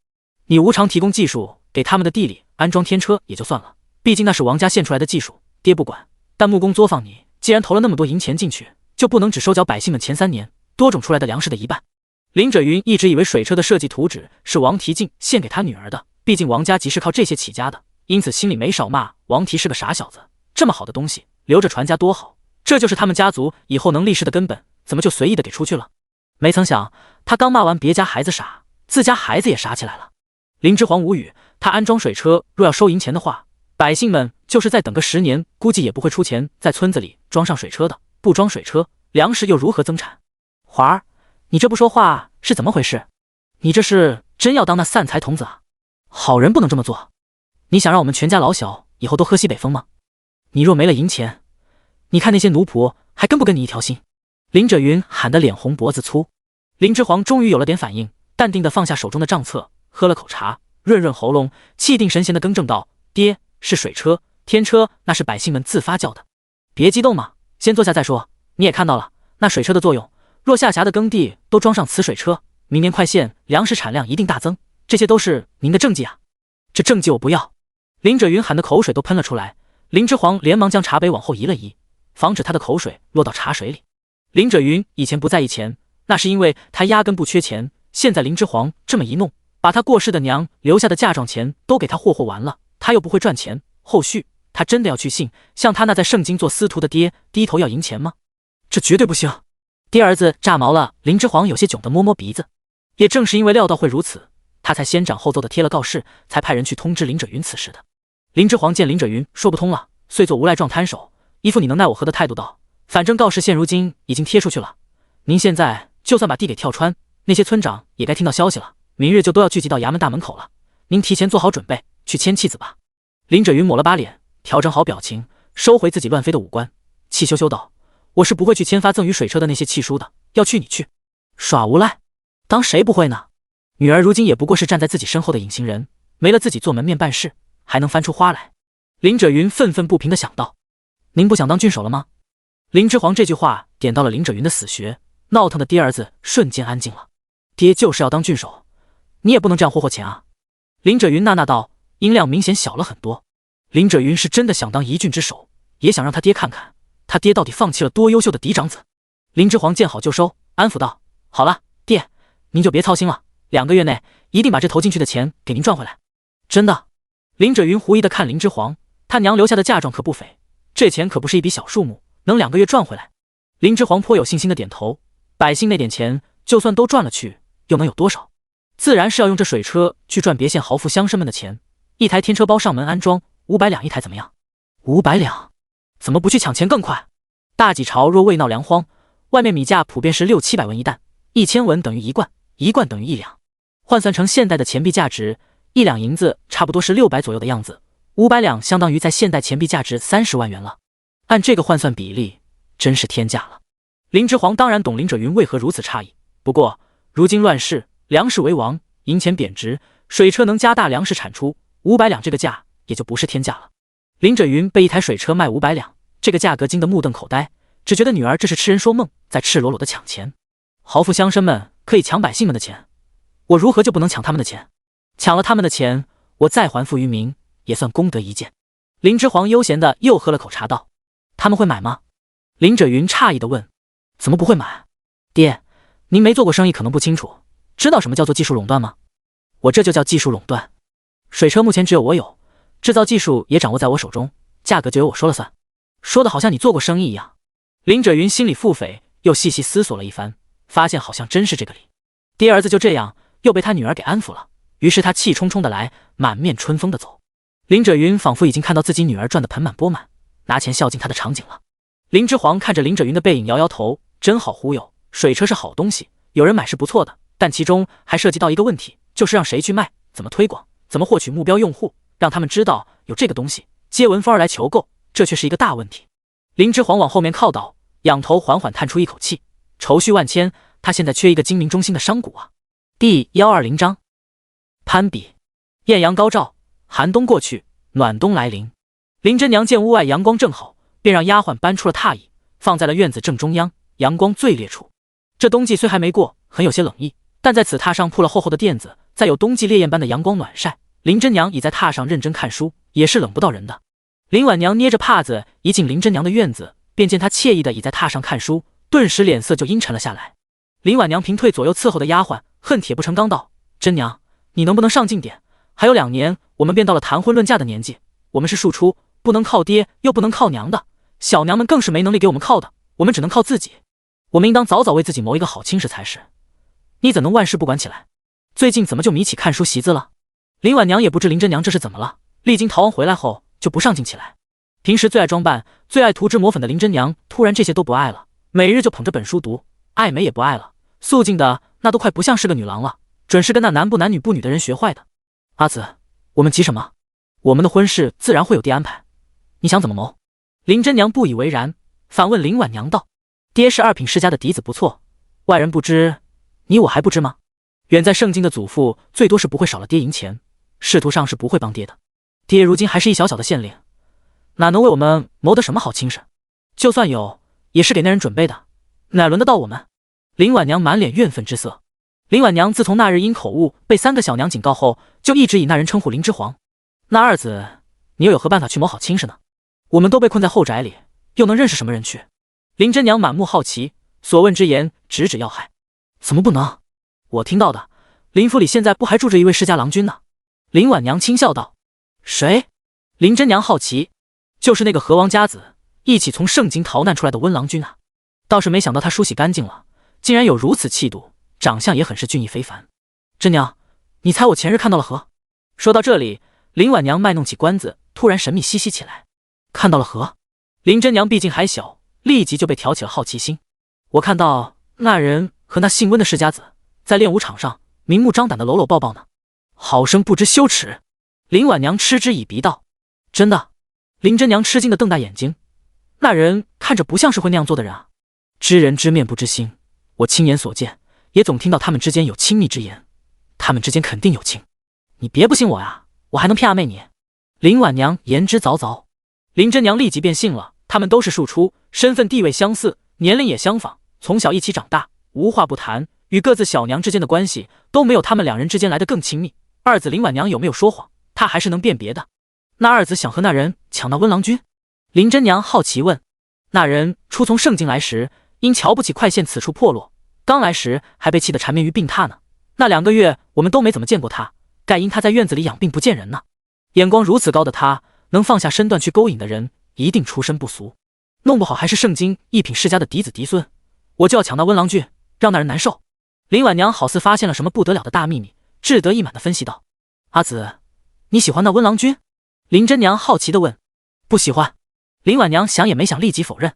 你无偿提供技术给他们的地里安装天车也就算了，毕竟那是王家献出来的技术，爹不管。但木工作坊你既然投了那么多银钱进去，就不能只收缴百姓们前3年多种出来的粮食的一半。”林轸云一直以为水车的设计图纸是王提进献给他女儿的，毕竟王家即是靠这些起家的，因此心里没少骂王提是个傻小子。这么好的东西留着传家多好，这就是他们家族以后能立世的根本，怎么就随意的给出去了？没曾想他刚骂完别家孩子傻，自家孩子也傻起来了。林之皇无语，他安装水车若要收银钱的话，百姓们就是再等个10年，估计也不会出钱在村子里装上水车的。不装水车，粮食又如何增产？华儿，你这不说话是怎么回事？你这是真要当那散财童子啊？好人不能这么做。你想让我们全家老小以后都喝西北风吗？你若没了银钱，你看那些奴仆还跟不跟你一条心？林轸云喊得脸红脖子粗。林之皇终于有了点反应，淡定地放下手中的账册，喝了口茶，润润喉咙，气定神闲地更正道：“爹，是水车，天车那是百姓们自发叫的。别激动嘛，先坐下再说。你也看到了，那水车的作用，若下辖的耕地都装上此水车，明年快县粮食产量一定大增，这些都是您的政绩啊。”这政绩我不要。林轸云喊的口水都喷了出来。林之皇连忙将茶杯往后移了移，防止他的口水落到茶水里。林轸云以前不在意钱，那是因为他压根不缺钱，现在林之皇这么一弄，把他过世的娘留下的嫁妆钱都给他霍霍完了，他又不会赚钱，后续他真的要去信像他那在圣经做司徒的爹低头要银钱吗？这绝对不行。爹儿子炸毛了。林之皇有些窘地摸摸鼻子，也正是因为料到会如此，他才先斩后奏地贴了告示，才派人去通知林轸云此事的。林之皇见林轸云说不通了，遂做无赖状摊手，一副你能奈我何的态度道：“反正告示现如今已经贴出去了，您现在就算把地给跳穿，那些村长也该听到消息了，明日就都要聚集到衙门大门口了，您提前做好准备去签契子吧。”林轸云抹了把脸，调整好表情，收回自己乱飞的五官，气羞羞道：“我是不会去签发赠与水车的那些契书的，要去你去。耍无赖，当谁不会呢？女儿如今也不过是站在自己身后的隐形人，没了自己做门面办事，还能翻出花来？”林轸云愤愤不平地想到：“您不想当郡守了吗？”林之皇这句话点到了林轸云的死穴，闹腾的爹儿子瞬间安静了。爹就是要当郡守，你也不能这样霍霍钱啊！林轸云呐呐道，音量明显小了很多。林轸云是真的想当一郡之首，也想让他爹看看他爹到底放弃了多优秀的嫡长子。林之皇见好就收，安抚道：“好了，爹，您就别操心了，2个月内一定把这投进去的钱给您赚回来。”真的？林轸云狐疑地看林之皇，他娘留下的嫁妆可不菲，这钱可不是一笔小数目，能2个月赚回来？林之皇颇有信心地点头，百姓那点钱就算都赚了去，又能有多少？自然是要用这水车去赚别县豪富乡绅们的钱。一台天车包上门安装，500两一台怎么样？500两，怎么不去抢钱更快？大几朝若未闹粮荒，外面米价普遍是600-700文一担，1000文等于1贯，1贯等于1两，换算成现代的钱币价值，1两银子差不多是600左右的样子，500两相当于在现代钱币价值30万元了。按这个换算比例，真是天价了。林之皇当然懂林轸云为何如此诧异，不过如今乱世，粮食为王，银钱贬值，水车能加大粮食产出，500两这个价也就不是天价了。林轸云被一台水车卖500两，这个价格惊得目瞪口呆，只觉得女儿这是痴人说梦，在赤裸裸的抢钱。豪富乡绅们可以抢百姓们的钱，我如何就不能抢他们的钱？抢了他们的钱，我再还富于民，也算功德一件。林之皇悠闲的又喝了口茶道：“他们会买吗？”林轸云诧异的问：“怎么不会买？爹，您没做过生意可能不清楚，知道什么叫做技术垄断吗？我这就叫技术垄断。水车目前只有我有，制造技术也掌握在我手中，价格就由我说了算。”说的好像你做过生意一样。林轸云心里腹诽，又细细思索了一番，发现好像真是这个理。爹儿子就这样又被他女儿给安抚了，于是他气冲冲的来，满面春风的走。林轸云仿佛已经看到自己女儿赚得盆满钵满，拿钱孝敬他的场景了。林之皇看着林轸云的背影摇摇头，真好忽悠。水车是好东西，有人买是不错的，但其中还涉及到一个问题，就是让谁去卖，怎么推广，怎么获取目标用户，让他们知道有这个东西，接闻风而来求购，这却是一个大问题。林之皇往后面靠倒，仰头缓缓叹出一口气，愁绪万千，他现在缺一个精明忠心的商贾啊。第120章攀比。艳阳高照，寒冬过去，暖冬来临。林真娘见屋外阳光正好，便让丫鬟搬出了榻椅，放在了院子正中央，阳光最烈处。这冬季虽还没过，很有些冷意，但在此榻上铺了厚厚的垫子，再有冬季烈焰般的阳光暖晒，林真娘倚在榻上认真看书，也是冷不到人的。林婉娘捏着帕子一进林真娘的院子，便见她惬意地倚在榻上看书，顿时脸色就阴沉了下来。林婉娘平退左右伺候的丫鬟，恨铁不成钢道：“真娘，你能不能上进点？还有2年，我们便到了谈婚论嫁的年纪，我们是庶出，不能靠爹，又不能靠娘的，小娘们更是没能力给我们靠的，我们只能靠自己。我们应当早早为自己谋一个好亲事才是。你怎能万事不管起来？最近怎么就迷起看书习字了？”林婉娘也不知林真娘这是怎么了，历经逃亡回来后就不上进起来。平时最爱装扮、最爱涂脂抹粉的林真娘，突然这些都不爱了，每日就捧着本书读，爱美也不爱了，素净的那都快不像是个女郎了，准是跟那男不男女不女的人学坏的。阿紫，我们急什么？我们的婚事自然会有爹安排，你想怎么谋？林真娘不以为然，反问林婉娘道：“爹是2品世家的嫡子不错，外人不知，你我还不知吗？远在盛京的祖父最多是不会少了爹银钱，仕途上是不会帮爹的。爹如今还是一小小的县令，哪能为我们谋得什么好亲事？就算有，也是给那人准备的，哪轮得到我们？”林婉娘满脸怨愤之色。林婉娘自从那日因口误被3个小娘警告后，就一直以那人称呼林之皇。那二子，你又有何办法去谋好亲事呢？我们都被困在后宅里，又能认识什么人去？林真娘满目好奇，所问之言直指要害。怎么不能？我听到的，林府里现在不还住着一位世家郎君呢？林婉娘轻笑道。谁？林真娘好奇。就是那个和王家子一起从盛京逃难出来的温郎君啊，倒是没想到他梳洗干净了，竟然有如此气度，长相也很是俊逸非凡。真娘，你猜我前日看到了何？说到这里，林婉娘卖弄起关子，突然神秘兮兮起来。看到了何？林真娘毕竟还小，立即就被挑起了好奇心。我看到那人和那姓温的世家子在练武场上明目张胆的搂搂抱抱呢，好生不知羞耻。林婉娘嗤之以鼻道。真的？林真娘吃惊的瞪大眼睛，那人看着不像是会那样做的人啊。知人知面不知心，我亲眼所见，也总听到他们之间有亲密之言，他们之间肯定有情。你别不信我呀，我还能骗阿妹你？林婉娘言之凿凿。林真娘立即便信了，他们都是庶出，身份地位相似，年龄也相仿，从小一起长大，无话不谈，与各自小娘之间的关系都没有他们2人之间来得更亲密。二子林婉娘有没有说谎，她还是能辨别的。那二子想和那人抢那温郎君？林真娘好奇问。那人初从盛京来时，因瞧不起快县此处破落，刚来时还被气得缠绵于病榻呢。那2个月我们都没怎么见过他，盖因他在院子里养病不见人呢。眼光如此高的他，能放下身段去勾引的人，一定出身不俗，弄不好还是盛京1品世家的嫡子嫡孙。我就要抢到温郎君，让那人难受。林婉娘好似发现了什么不得了的大秘密，志得意满地分析道：“阿紫，你喜欢那温郎君？”林真娘好奇地问。不喜欢。林婉娘想也没想，立即否认。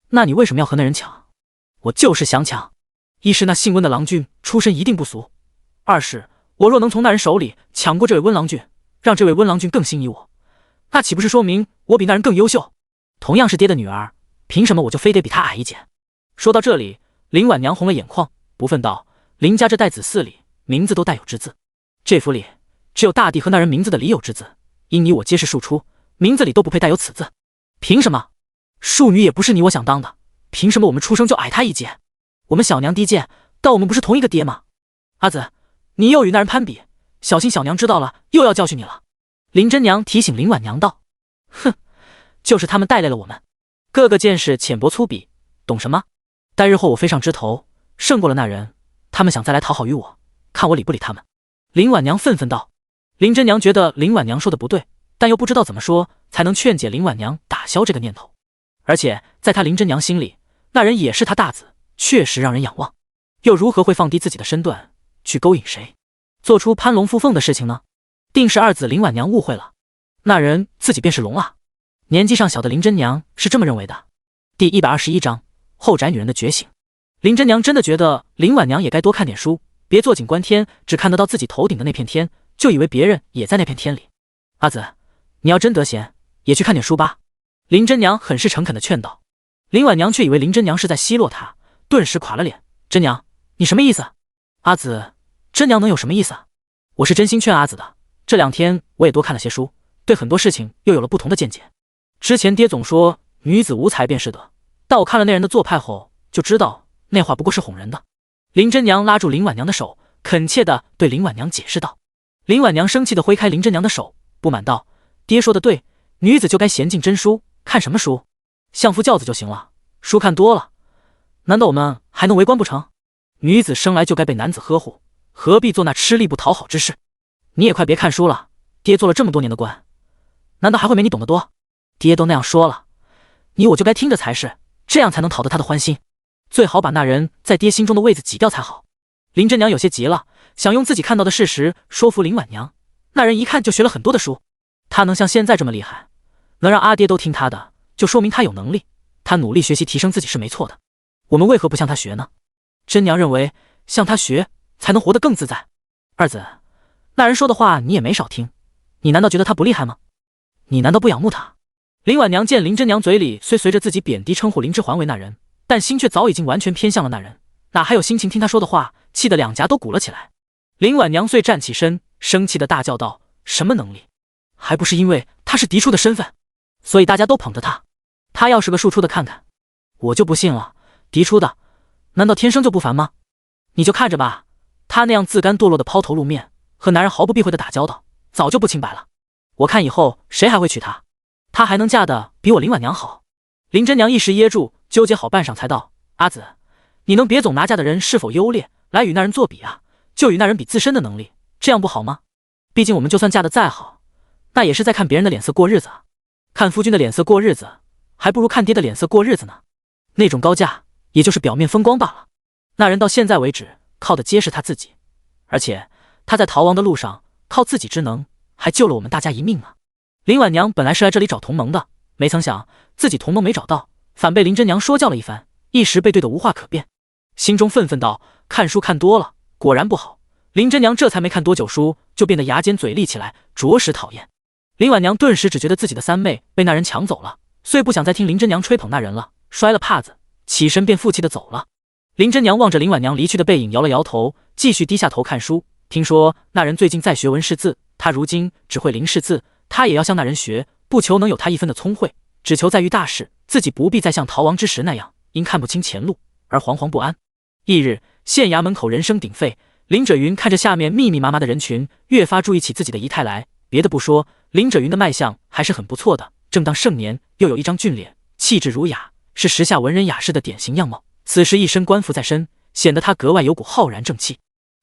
那你为什么要和那人抢？我就是想抢。一是那姓温的郎君出身一定不俗，二是我若能从那人手里抢过这位温郎君，让这位温郎君更心仪我，那岂不是说明我比那人更优秀？同样是爹的女儿，凭什么我就非得比他矮一截？说到这里，林婉娘红了眼眶，不忿道：“林家这代子嗣里，名字都带有之字，这府里只有大弟和那人名字的里有之字，因你我皆是庶出，名字里都不配带有此字。凭什么？庶女也不是你我想当的，凭什么我们出生就矮他一截？我们小娘低贱，但我们不是同一个爹吗？阿紫，你又与那人攀比，小心小娘知道了又要教训你了。”林真娘提醒林婉娘道。哼，就是他们带累了我们，个个见识浅薄粗鄙，懂什么？待日后我飞上枝头，胜过了那人，他们想再来讨好于我，看我理不理他们。林婉娘愤愤道。林真娘觉得林婉娘说的不对，但又不知道怎么说才能劝解林婉娘打消这个念头。而且在她林真娘心里，那人也是她大子，确实让人仰望，又如何会放低自己的身段去勾引谁，做出攀龙附凤的事情呢？定是二子林婉娘误会了，那人自己便是龙啊。年纪上小的林真娘是这么认为的。第121章后宅女人的觉醒。林真娘真的觉得林婉娘也该多看点书，别坐井观天，只看得到自己头顶的那片天，就以为别人也在那片天里。阿紫，你要真得闲，也去看点书吧。林真娘很是诚恳地劝道。林婉娘却以为林真娘是在奚落她，顿时垮了脸。真娘，你什么意思？阿紫，真娘能有什么意思啊？我是真心劝阿紫的，这2天我也多看了些书，对很多事情又有了不同的见解。之前爹总说女子无才便是德，但我看了那人的做派后，就知道那话不过是哄人的。林真娘拉住林婉娘的手，恳切地对林婉娘解释道。林婉娘生气地挥开林真娘的手，不满道：爹说的对，女子就该娴静真书，看什么书？相夫教子就行了，书看多了，难道我们还能为官不成？女子生来就该被男子呵护，何必做那吃力不讨好之事？你也快别看书了，爹做了这么多年的官，难道还会没你懂得多？爹都那样说了，你我就该听着才是，这样才能讨得他的欢心。最好把那人在爹心中的位子挤掉才好。林真娘有些急了，想用自己看到的事实说服林婉娘。那人一看就学了很多的书，他能像现在这么厉害，能让阿爹都听他的，就说明他有能力，他努力学习提升自己是没错的。我们为何不向他学呢？真娘认为向他学才能活得更自在。二子，那人说的话你也没少听，你难道觉得他不厉害吗？你难道不仰慕他？林婉娘见林真娘嘴里虽随着自己贬低称呼林之环为那人，但心却早已经完全偏向了那人，哪还有心情听他说的话，气得两颊都鼓了起来。林婉娘遂站起身，生气地大叫道：什么能力？还不是因为他是嫡出的身份，所以大家都捧着他。他要是个庶出的看看，我就不信了，嫡出的难道天生就不凡吗？你就看着吧，他那样自甘堕落的抛头露面，和男人毫不避讳的打交道，早就不清白了。我看以后谁还会娶她？她还能嫁得比我林婉娘好？林真娘一时噎住，纠结好半晌才道：阿紫，你能别总拿嫁的人是否优劣来与那人作比啊，就与那人比自身的能力，这样不好吗？毕竟我们就算嫁得再好，那也是在看别人的脸色过日子啊。看夫君的脸色过日子，还不如看爹的脸色过日子呢。那种高价也就是表面风光罢了。那人到现在为止靠的皆是他自己，而且他在逃亡的路上靠自己之能还救了我们大家一命呢。林婉娘本来是来这里找同盟的，没曾想自己同盟没找到，反被林真娘说教了一番，一时被对得无话可辩，心中愤愤道：看书看多了果然不好。林真娘这才没看多久书，就变得牙尖嘴利起来，着实讨厌。林婉娘顿时只觉得自己的三妹被那人抢走了，遂不想再听林真娘吹捧那人了，摔了帕子，起身便负气的走了。林真娘望着林婉娘离去的背影摇了摇头，继续低下头看书。听说那人最近在学文识字，他如今只会零识字，他也要向那人学，不求能有他一分的聪慧，只求在遇大事，自己不必再像逃亡之时那样因看不清前路而惶惶不安。翌日，县衙门口人声鼎沸，林者云看着下面密密麻麻的人群，越发注意起自己的仪态来。别的不说，林者云的脉象还是很不错的，正当盛年，又有一张俊脸，气质儒雅，是时下文人雅士的典型样貌。此时一身官服在身，显得他格外有股浩然正气。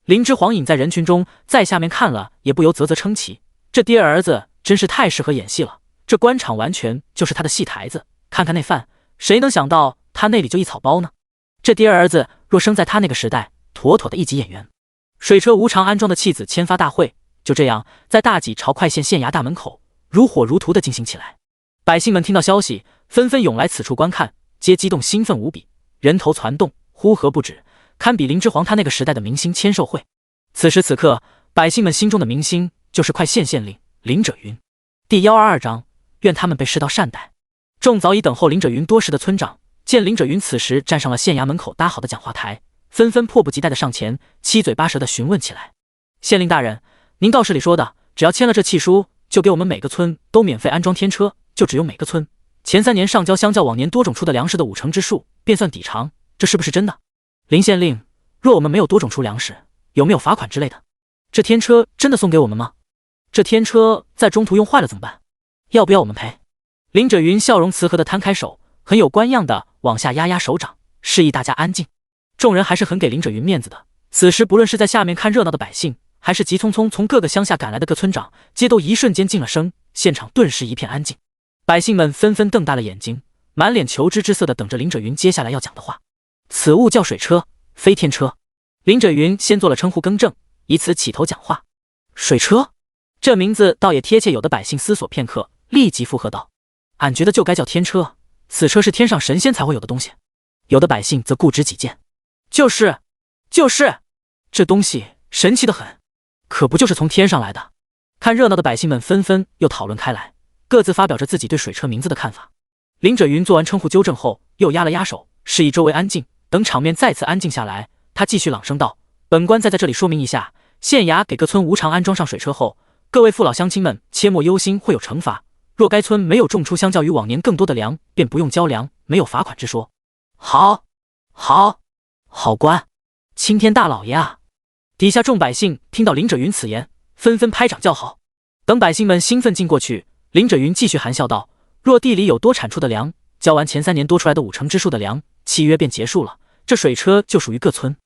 林之黄隐在人群中，在下面看了也不由啧啧称奇，这爹儿子真是太适合演戏了，这官场完全就是他的戏台子。看看那饭，谁能想到他那里就一草包呢？这爹儿子若生在他那个时代，妥妥的一级演员。水车无偿安装的弃子签发大会就这样在大济朝快县县衙大门口如火如荼地进行起来。百姓们听到消息，纷纷涌来此处观看，皆激动兴奋无比，人头攒动，呼喝不止，堪比林之黄他那个时代的明星签售会。此时此刻，百姓们心中的明星就是快县县令林者云。第122章，愿他们被世道善待。众早已等候林者云多时的村长见林者云此时站上了县衙门口搭好的讲话台，纷纷迫不及待地上前，七嘴八舌地询问起来。县令大人，您告示里说的，只要签了这契书，就给我们每个村都免费安装天车，就只有每个村前3年上交相较往年多种出的粮食的50%之数，便算抵偿，这是不是真的？林县令，若我们没有多种出粮食，有没有罚款之类的？这天车真的送给我们吗？这天车在中途用坏了怎么办？要不要我们赔？林者云笑容慈和地摊开手，很有官样的往下压压手掌，示意大家安静。众人还是很给林者云面子的。此时不论是在下面看热闹的百姓，还是急匆匆从各个乡下赶来的各村长，皆都一瞬间静了声，现场顿时一片安静。百姓们纷纷瞪大了眼睛，满脸求知之色地等着林者云接下来要讲的话。此物叫水车，非天车。林者云先做了称呼更正，以此起头讲话。水车这名字倒也贴切，有的百姓思索片刻，立即附和道：俺觉得就该叫天车，此车是天上神仙才会有的东西。有的百姓则固执己见，就是这东西神奇得很，可不就是从天上来的？看热闹的百姓们纷纷又讨论开来，各自发表着自己对水车名字的看法。林者云做完称呼纠正后，又压了压手，示意周围安静。等场面再次安静下来，他继续朗声道：本官再在这里说明一下，县衙给各村无偿安装上水车后，各位父老乡亲们切莫忧心会有惩罚，若该村没有种出相较于往年更多的粮，便不用交粮，没有罚款之说。好，好，好官，青天大老爷啊！底下众百姓听到林者云此言，纷纷拍掌叫好。等百姓们兴奋进过去，林者云继续含笑道：若地里有多产出的粮，交完前3年多出来的5成之数的粮，契约便结束了，这水车就属于各村。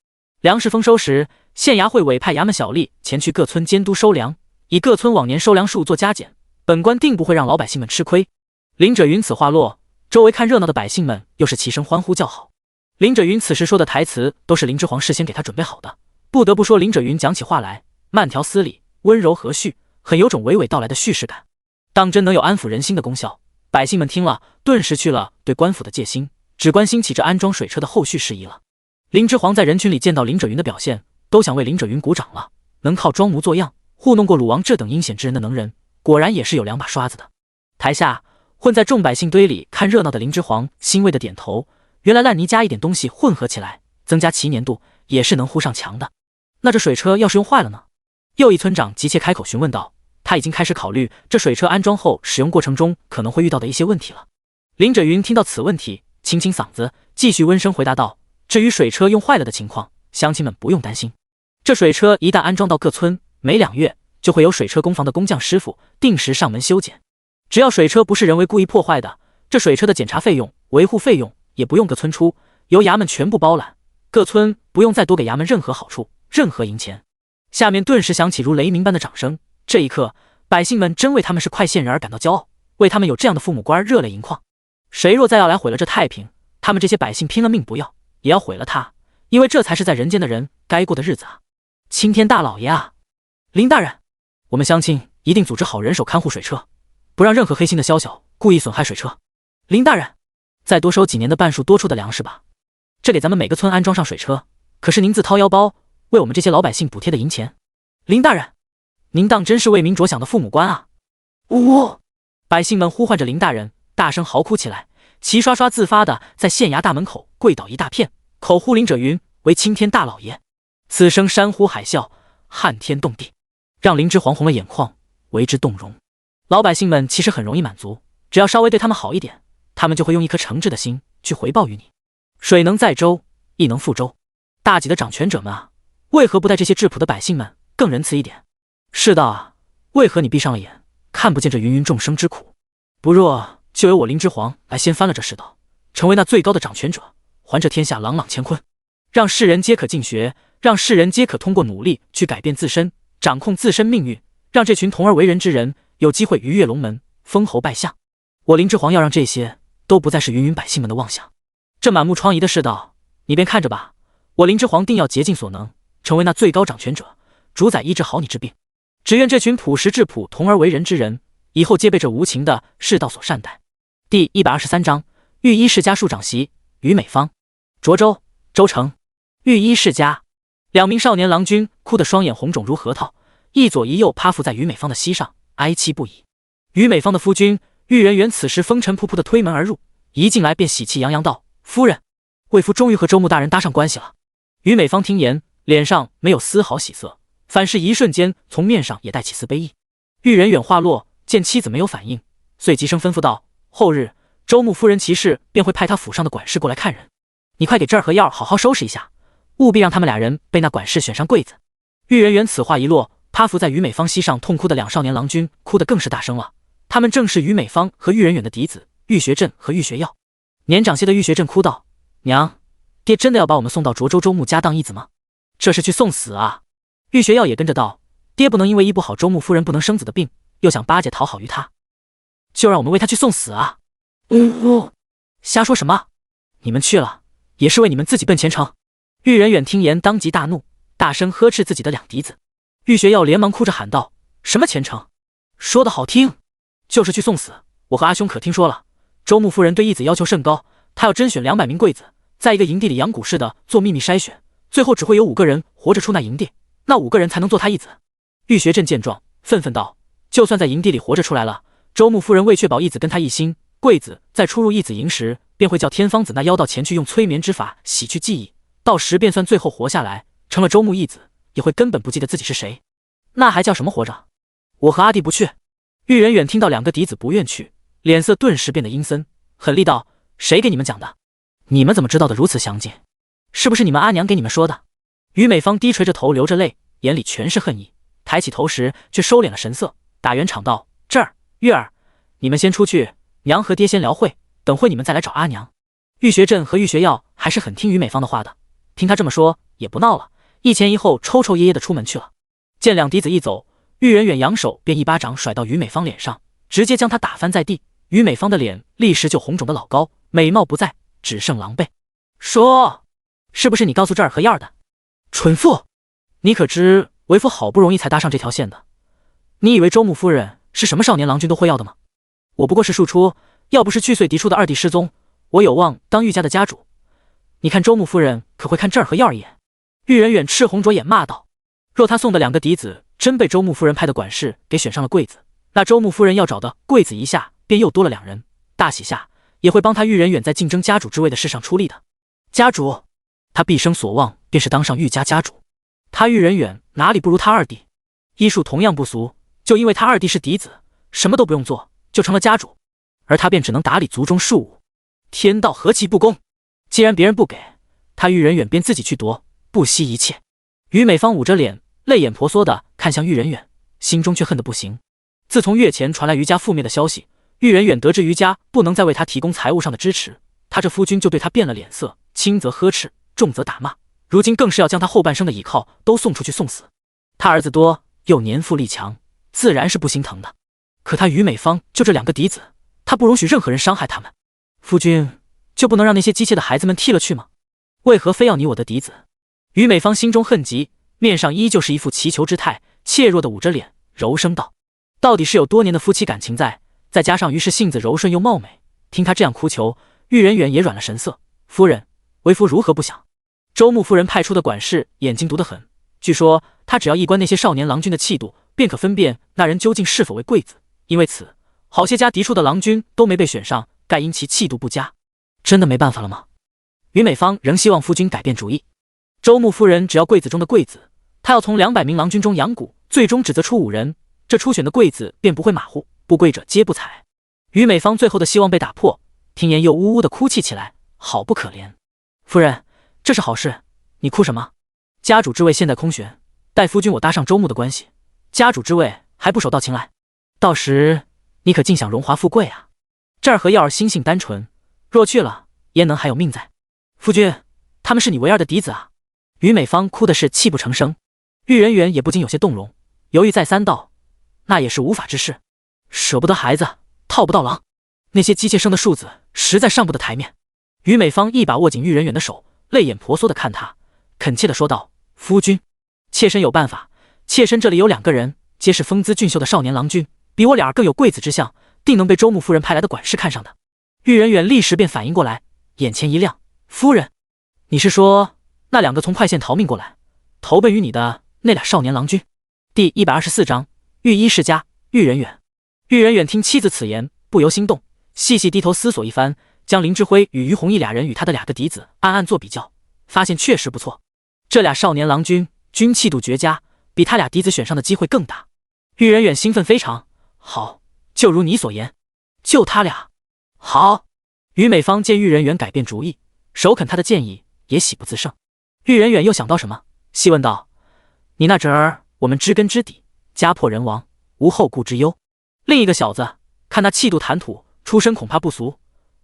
粮食丰收时，县衙会委派衙门小吏前去各村监督收粮，以各村往年收粮数做加减，本官定不会让老百姓们吃亏。林者云此话落，周围看热闹的百姓们又是齐声欢呼叫好。林者云此时说的台词都是林之皇事先给他准备好的，不得不说林者云讲起话来慢条斯理，温柔和煦，很有种娓娓道来的叙事感，当真能有安抚人心的功效。百姓们听了，顿时去了对官府的戒心，只关心起这安装水车的后续事宜了。林之皇在人群里见到林者云的表现，都想为林者云鼓掌了。能靠装模作样糊弄过鲁王这等阴险之人的能人，果然也是有2把刷子的。台下混在众百姓堆里看热闹的林之皇欣慰的点头，原来烂泥加一点东西混合起来，增加其粘度，也是能糊上墙的。那这水车要是用坏了呢？又一村长急切开口询问道，他已经开始考虑这水车安装后使用过程中可能会遇到的一些问题了。林者云听到此问题，清清嗓子，继续温声回答道：至于水车用坏了的情况，乡亲们不用担心。这水车一旦安装到各村，每2月就会有水车工房的工匠师傅定时上门修检。只要水车不是人为故意破坏的，这水车的检查费用、维护费用也不用各村出，由衙门全部包揽，各村不用再多给衙门任何好处、任何银钱。下面顿时响起如雷鸣般的掌声。这一刻，百姓们真为他们是快县人而感到骄傲，为他们有这样的父母官热泪盈眶。谁若再要来毁了这太平，他们这些百姓拼了命不要，也要毁了他，因为这才是在人间的人该过的日子啊！青天大老爷啊！林大人，我们乡亲一定组织好人手看护水车，不让任何黑心的宵小故意损害水车。林大人，再多收几年的半数多出的粮食吧，这给咱们每个村安装上水车，可是您自掏腰包为我们这些老百姓补贴的银钱。林大人，您当真是为民着想的父母官啊！呜！百姓们呼唤着林大人，大声嚎哭起来，齐刷刷自发的在县衙大门口跪倒一大片，口呼林者云为青天大老爷。此声山呼海啸，撼天动地，让林之皇红了眼眶，为之动容。老百姓们其实很容易满足，只要稍微对他们好一点，他们就会用一颗诚挚的心去回报于你。水能载舟，亦能覆舟。大己的掌权者们啊，为何不待这些质朴的百姓们更仁慈一点？世道啊，为何你闭上了眼，看不见这芸芸众生之苦？不若就由我林之皇来掀翻了这世道，成为那最高的掌权者，还这天下朗朗乾坤，让世人皆可尽学，让世人皆可通过努力去改变自身，掌控自身命运，让这群同而为人之人有机会鱼跃龙门，封侯拜相。我林之皇要让这些都不再是芸芸百姓们的妄想。这满目疮痍的世道，你便看着吧，我林之皇定要竭尽所能，成为那最高掌权者，主宰医治好你之病。只愿这群朴实质朴、同而为人之人，以后皆被这无情的世道所善待。第123章，御医世家庶长媳于美芳。涿州州城，御医世家，2名少年郎君哭得双眼红肿如核桃，一左一右趴伏在于美芳的膝上，哀泣不已。于美芳的夫君玉人元此时风尘仆仆地推门而入，一进来便喜气洋洋道：“夫人，为夫终于和周穆大人搭上关系了。”于美芳听言，脸上没有丝毫喜色，反是一瞬间从面上也带起丝悲意。玉人远话落，见妻子没有反应，遂急声吩咐道：“后日周穆夫人其事便会派他府上的管事过来看人，你快给这儿和耀好好收拾一下，务必让他们2人被那管事选上柜子。”玉人远此话一落，趴伏在于美芳膝上痛哭的2少年郎君哭得更是大声了。他们正是于美芳和玉人远的嫡子玉学振和玉学耀。年长些的玉学振哭道：“娘，爹真的要把我们送到涿州周穆家当义子吗？这是去送死啊！”玉学耀也跟着道：“爹不能因为医不好周穆夫人不能生子的病，又想巴结讨好于他，就让我们为他去送死啊！”瞎说什么？你们去了也是为你们自己奔前程。玉人远听言当即大怒，大声呵斥自己的2嫡子。玉学耀连忙哭着喊道：“什么前程？说得好听，就是去送死。我和阿兄可听说了，周穆夫人对义子要求甚高，她要甄选200名贵子，在一个营地里养蛊似的做秘密筛选，最后只会有5个人活着出那营地，那5个人才能做她义子。”玉学振见状，愤愤道：“就算在营地里活着出来了，周穆夫人为确保义子跟他一心，贵子在出入义子营时，便会叫天方子那妖道前去用催眠之法洗去记忆，到时便算最后活下来，成了周穆义子，也会根本不记得自己是谁，那还叫什么活着？我和阿弟不去。”玉人远听到两个嫡子不愿去，脸色顿时变得阴森，狠厉道：“谁给你们讲的？你们怎么知道的如此详尽？是不是你们阿娘给你们说的？”于美芳低垂着头，流着泪，眼里全是恨意，抬起头时却收敛了神色，打圆场道：“这儿，月儿，你们先出去，娘和爹先聊会，等会你们再来找阿娘。”玉学镇和玉学耀还是很听于美芳的话的，听他这么说，也不闹了，一前一后抽抽噎噎的出门去了。见两嫡子一走，玉人远扬手便一巴掌甩到于美芳脸上，直接将她打翻在地。于美芳的脸立时就红肿的老高，美貌不在，只剩狼狈。说，是不是你告诉这儿和燕儿的？蠢妇，你可知为夫好不容易才搭上这条线的？你以为周穆夫人是什么少年郎君都会要的吗？我不过是庶出，要不是去岁嫡出的二弟失踪，我有望当玉家的家主。你看周穆夫人可会看这儿和燕儿一眼？玉人远赤红着眼骂道：“若他送的两个嫡子真被周穆夫人派的管事给选上了贵子，那周穆夫人要找的贵子一下便又多了两人，大喜下也会帮他玉人远在竞争家主之位的事上出力的。家主，他毕生所望便是当上玉家家主，他玉人远哪里不如他二弟？医术同样不俗，就因为他二弟是嫡子，什么都不用做就成了家主，而他便只能打理族中事务。天道何其不公！既然别人不给，他玉人远便自己去夺，不惜一切。”于美芳捂着脸，泪眼婆娑的看向玉人远，心中却恨得不行。自从月前传来于家覆灭的消息，玉人远得知于家不能再为他提供财务上的支持，他这夫君就对他变了脸色，轻则呵斥，重则打骂，如今更是要将他后半生的倚靠都送出去送死。他儿子多又年富力强，自然是不心疼的。可他于美芳就这两个嫡子，他不容许任何人伤害他们。夫君就不能让那些姬妾的孩子们替了去吗？为何非要你我的嫡子？于美芳心中恨极，面上依旧是一副祈求之态，怯弱的捂着脸，柔声道：“到底是有多年的夫妻感情在，再加上于是性子柔顺又貌美，听他这样哭求，玉人远也软了神色。夫人，为夫如何不想？周穆夫人派出的管事眼睛毒得很，据说他只要一观那些少年郎君的气度，便可分辨那人究竟是否为贵子。因为此，好些家嫡出的郎君都没被选上，盖因其气度不佳。真的没办法了吗？”于美芳仍希望夫君改变主意。周穆夫人只要贵子中的贵子，她要从200名郎君中养蛊，最终只择出5人，这初选的贵子便不会马虎，不贵者皆不采。于美芳最后的希望被打破，听言又呜呜的哭泣起来，好不可怜。夫人，这是好事，你哭什么？家主之位现在空悬，待夫君我搭上周穆的关系，家主之位还不手到擒来，到时你可尽享荣华富贵啊！这儿和耀儿心性单纯，若去了，焉能还有命在？夫君，他们是你为儿的嫡子啊！于美芳哭的是泣不成声，玉人远也不禁有些动容，犹豫再三道：“那也是无法之事，舍不得孩子，套不到狼，那些姬妾生的数字实在上不得台面。”于美芳一把握紧玉人远的手，泪眼婆娑的看他，恳切的说道：“夫君，妾身有办法。妾身这里有2个人，皆是风姿俊秀的少年郎君，比我俩更有贵子之相，定能被周穆夫人派来的管事看上的。”玉人远立时便反应过来，眼前一亮：“夫人，你是说那2个从快县逃命过来，投奔于你的那俩少年郎君？”第124章玉衣世家。玉人远。玉人远听妻子此言，不由心动，细细低头思索一番，将林志辉与于弘毅俩人与他的2个嫡子暗暗做比较，发现确实不错。这俩少年郎君均气度绝佳，比他俩嫡子选上的机会更大。玉人远兴奋非常，好，就如你所言，就他俩。好。于美芳见玉人远改变主意，首肯他的建议，也喜不自胜。玉人远又想到什么，细问道：“你那侄儿，我们知根知底，家破人亡，无后顾之忧。另一个小子，看他气度谈吐，出身恐怕不俗。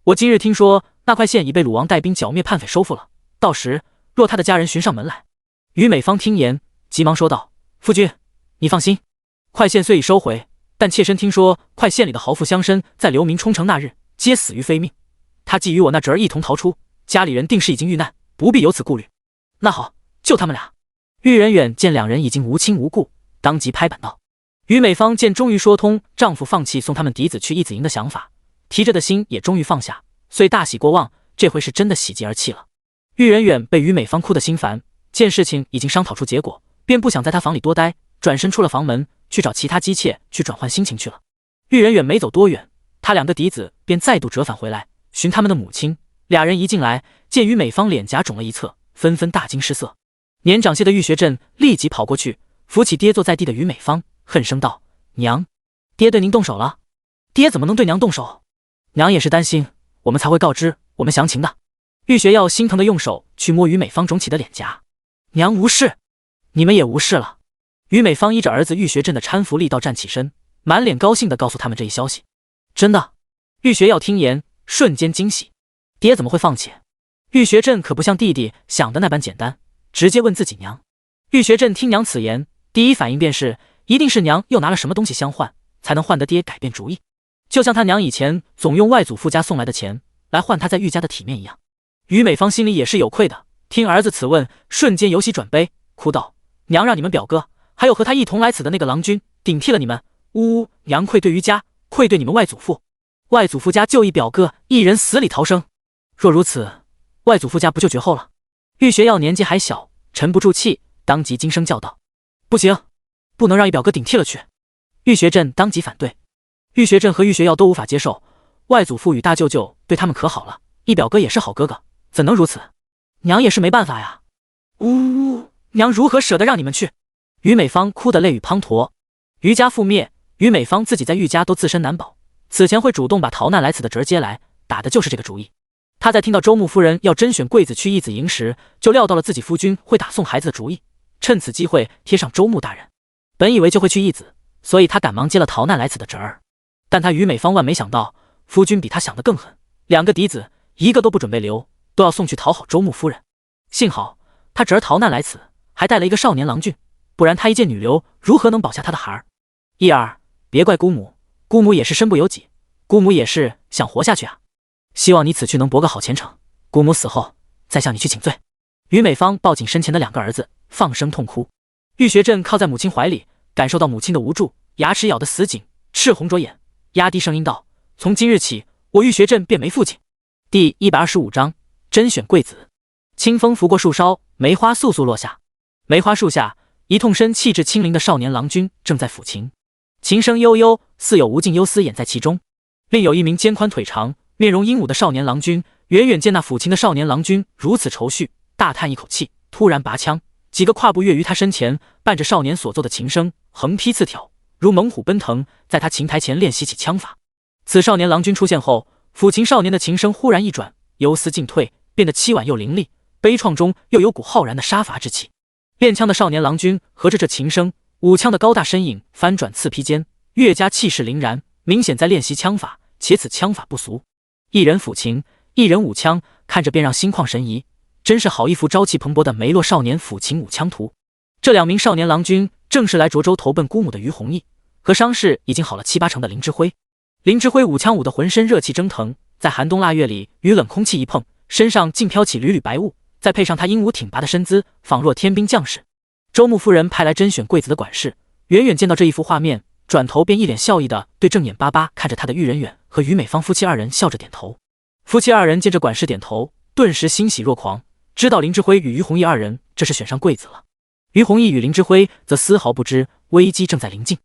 我今日听说那块县已被鲁王带兵剿灭叛匪收复了，到时若他的家人寻上门来……”于美芳听言，急忙说道：“夫君，你放心，快县虽已收回，但妾身听说快县里的豪富乡绅在流民冲城那日，皆死于非命。他既与我那侄儿一同逃出，家里人定是已经遇难，不必有此顾虑。那好，就他们俩。”玉人远见2人已经无亲无故，当即拍板道。于美芳见终于说通丈夫放弃送他们嫡子去义子营的想法，提着的心也终于放下，遂大喜过望，这回是真的喜极而泣了。玉人远被于美芳哭得心烦，见事情已经商讨出结果，便不想在他房里多待，转身出了房门，去找其他姬妾去转换心情去了。玉人远没走多远，他2个嫡子便再度折返回来，寻他们的母亲。俩人一进来，见于美芳脸颊肿了一侧，纷纷大惊失色。年长些的玉学镇立即跑过去，扶起跌坐在地的于美芳，恨声道：“娘，爹对您动手了？爹怎么能对娘动手？娘也是担心，我们才会告知我们详情的。玉学耀心疼的用手去摸于美芳肿起的脸颊。娘无事，你们也无事了。于美芳依着儿子玉学镇的搀扶力道站起身，满脸高兴地告诉他们这一消息。真的？玉学耀听言，瞬间惊喜。爹怎么会放弃？玉学镇可不像弟弟想的那般简单，直接问自己娘。玉学镇听娘此言，第一反应便是，一定是娘又拿了什么东西相换，才能换得爹改变主意。就像他娘以前总用外祖父家送来的钱来换他在玉家的体面一样。于美芳心里也是有愧的，听儿子此问，瞬间由喜转悲，哭道：娘让你们表哥还有和他一同来此的那个郎君顶替了你们，呜呜，娘愧对于家，愧对你们外祖父。外祖父家就一表哥一人死里逃生，若如此，外祖父家不就绝后了？玉学耀年纪还小，沉不住气，当即惊声叫道：不行，不能让一表哥顶替了去。玉学镇当即反对。玉学镇和玉学耀都无法接受，外祖父与大舅舅对他们可好了，一表哥也是好哥哥，怎能如此？娘也是没办法呀。呜呜，娘如何舍得让你们去？于美芳哭得泪雨滂沱。于家覆灭，于美芳自己在玉家都自身难保，此前会主动把逃难来此的侄儿接来，打的就是这个主意。他在听到周穆夫人要甄选贵子去义子营时，就料到了自己夫君会打送孩子的主意，趁此机会贴上周穆大人。本以为就会去义子，所以他赶忙接了逃难来此的侄儿。但他于美芳万没想到，夫君比他想的更狠，两个嫡子一个都不准备留，都要送去讨好周穆夫人。幸好他侄儿逃难来此，还带了一个少年郎君，不然他一介女流如何能保下他的孩儿？一儿，别怪姑母，姑母也是身不由己，姑母也是想活下去啊。希望你此去能博个好前程，姑母死后再向你去请罪。于美芳抱紧身前的两个儿子，放声痛哭。玉学镇靠在母亲怀里，感受到母亲的无助，牙齿咬得死紧，赤红着眼，压低声音道：从今日起，我玉学镇便没父亲。第125章甄选贵子。清风拂过树梢，梅花簌簌落下。梅花树下，一通身气质清灵的少年郎君正在抚琴，琴声悠悠，似有无尽幽思掩在其中。另有一名肩宽腿长、面容英武的少年郎君，远远见那抚琴的少年郎君如此愁绪，大叹一口气，突然拔枪，几个跨步跃于他身前，伴着少年所奏的琴声，横劈刺挑，如猛虎奔腾，在他琴台前练习起枪法。此少年郎君出现后，抚琴少年的琴声忽然一转，忧思尽退，变得凄婉又凌厉，悲怆中又有股浩然的杀伐之气。练枪的少年郎君合着这琴声，舞枪的高大身影翻转刺劈间，越加气势凛然，明显在练习枪法，且此枪法不俗。一人抚琴，一人舞枪，看着便让心旷神怡，真是好一幅朝气蓬勃的梅洛少年抚琴舞枪图。这两名少年郎君正是来涿州投奔姑母的于弘毅，和伤势已经好了7、8成的林之辉。林之辉舞枪舞得浑身热气蒸腾，在寒冬腊月里与冷空气一碰，身上竟飘起缕缕白雾，再配上他英武挺拔的身姿，仿若天兵将士。周穆夫人派来甄选贵子的管事，远远见到这一幅画面，转头便一脸笑意地对正眼巴巴看着他的玉人远和于美芳夫妻二人笑着点头。夫妻二人见这管事点头，顿时欣喜若狂，知道林之辉与于弘毅二人这是选上贵子了。于弘毅与林之辉则丝毫不知危机正在临近。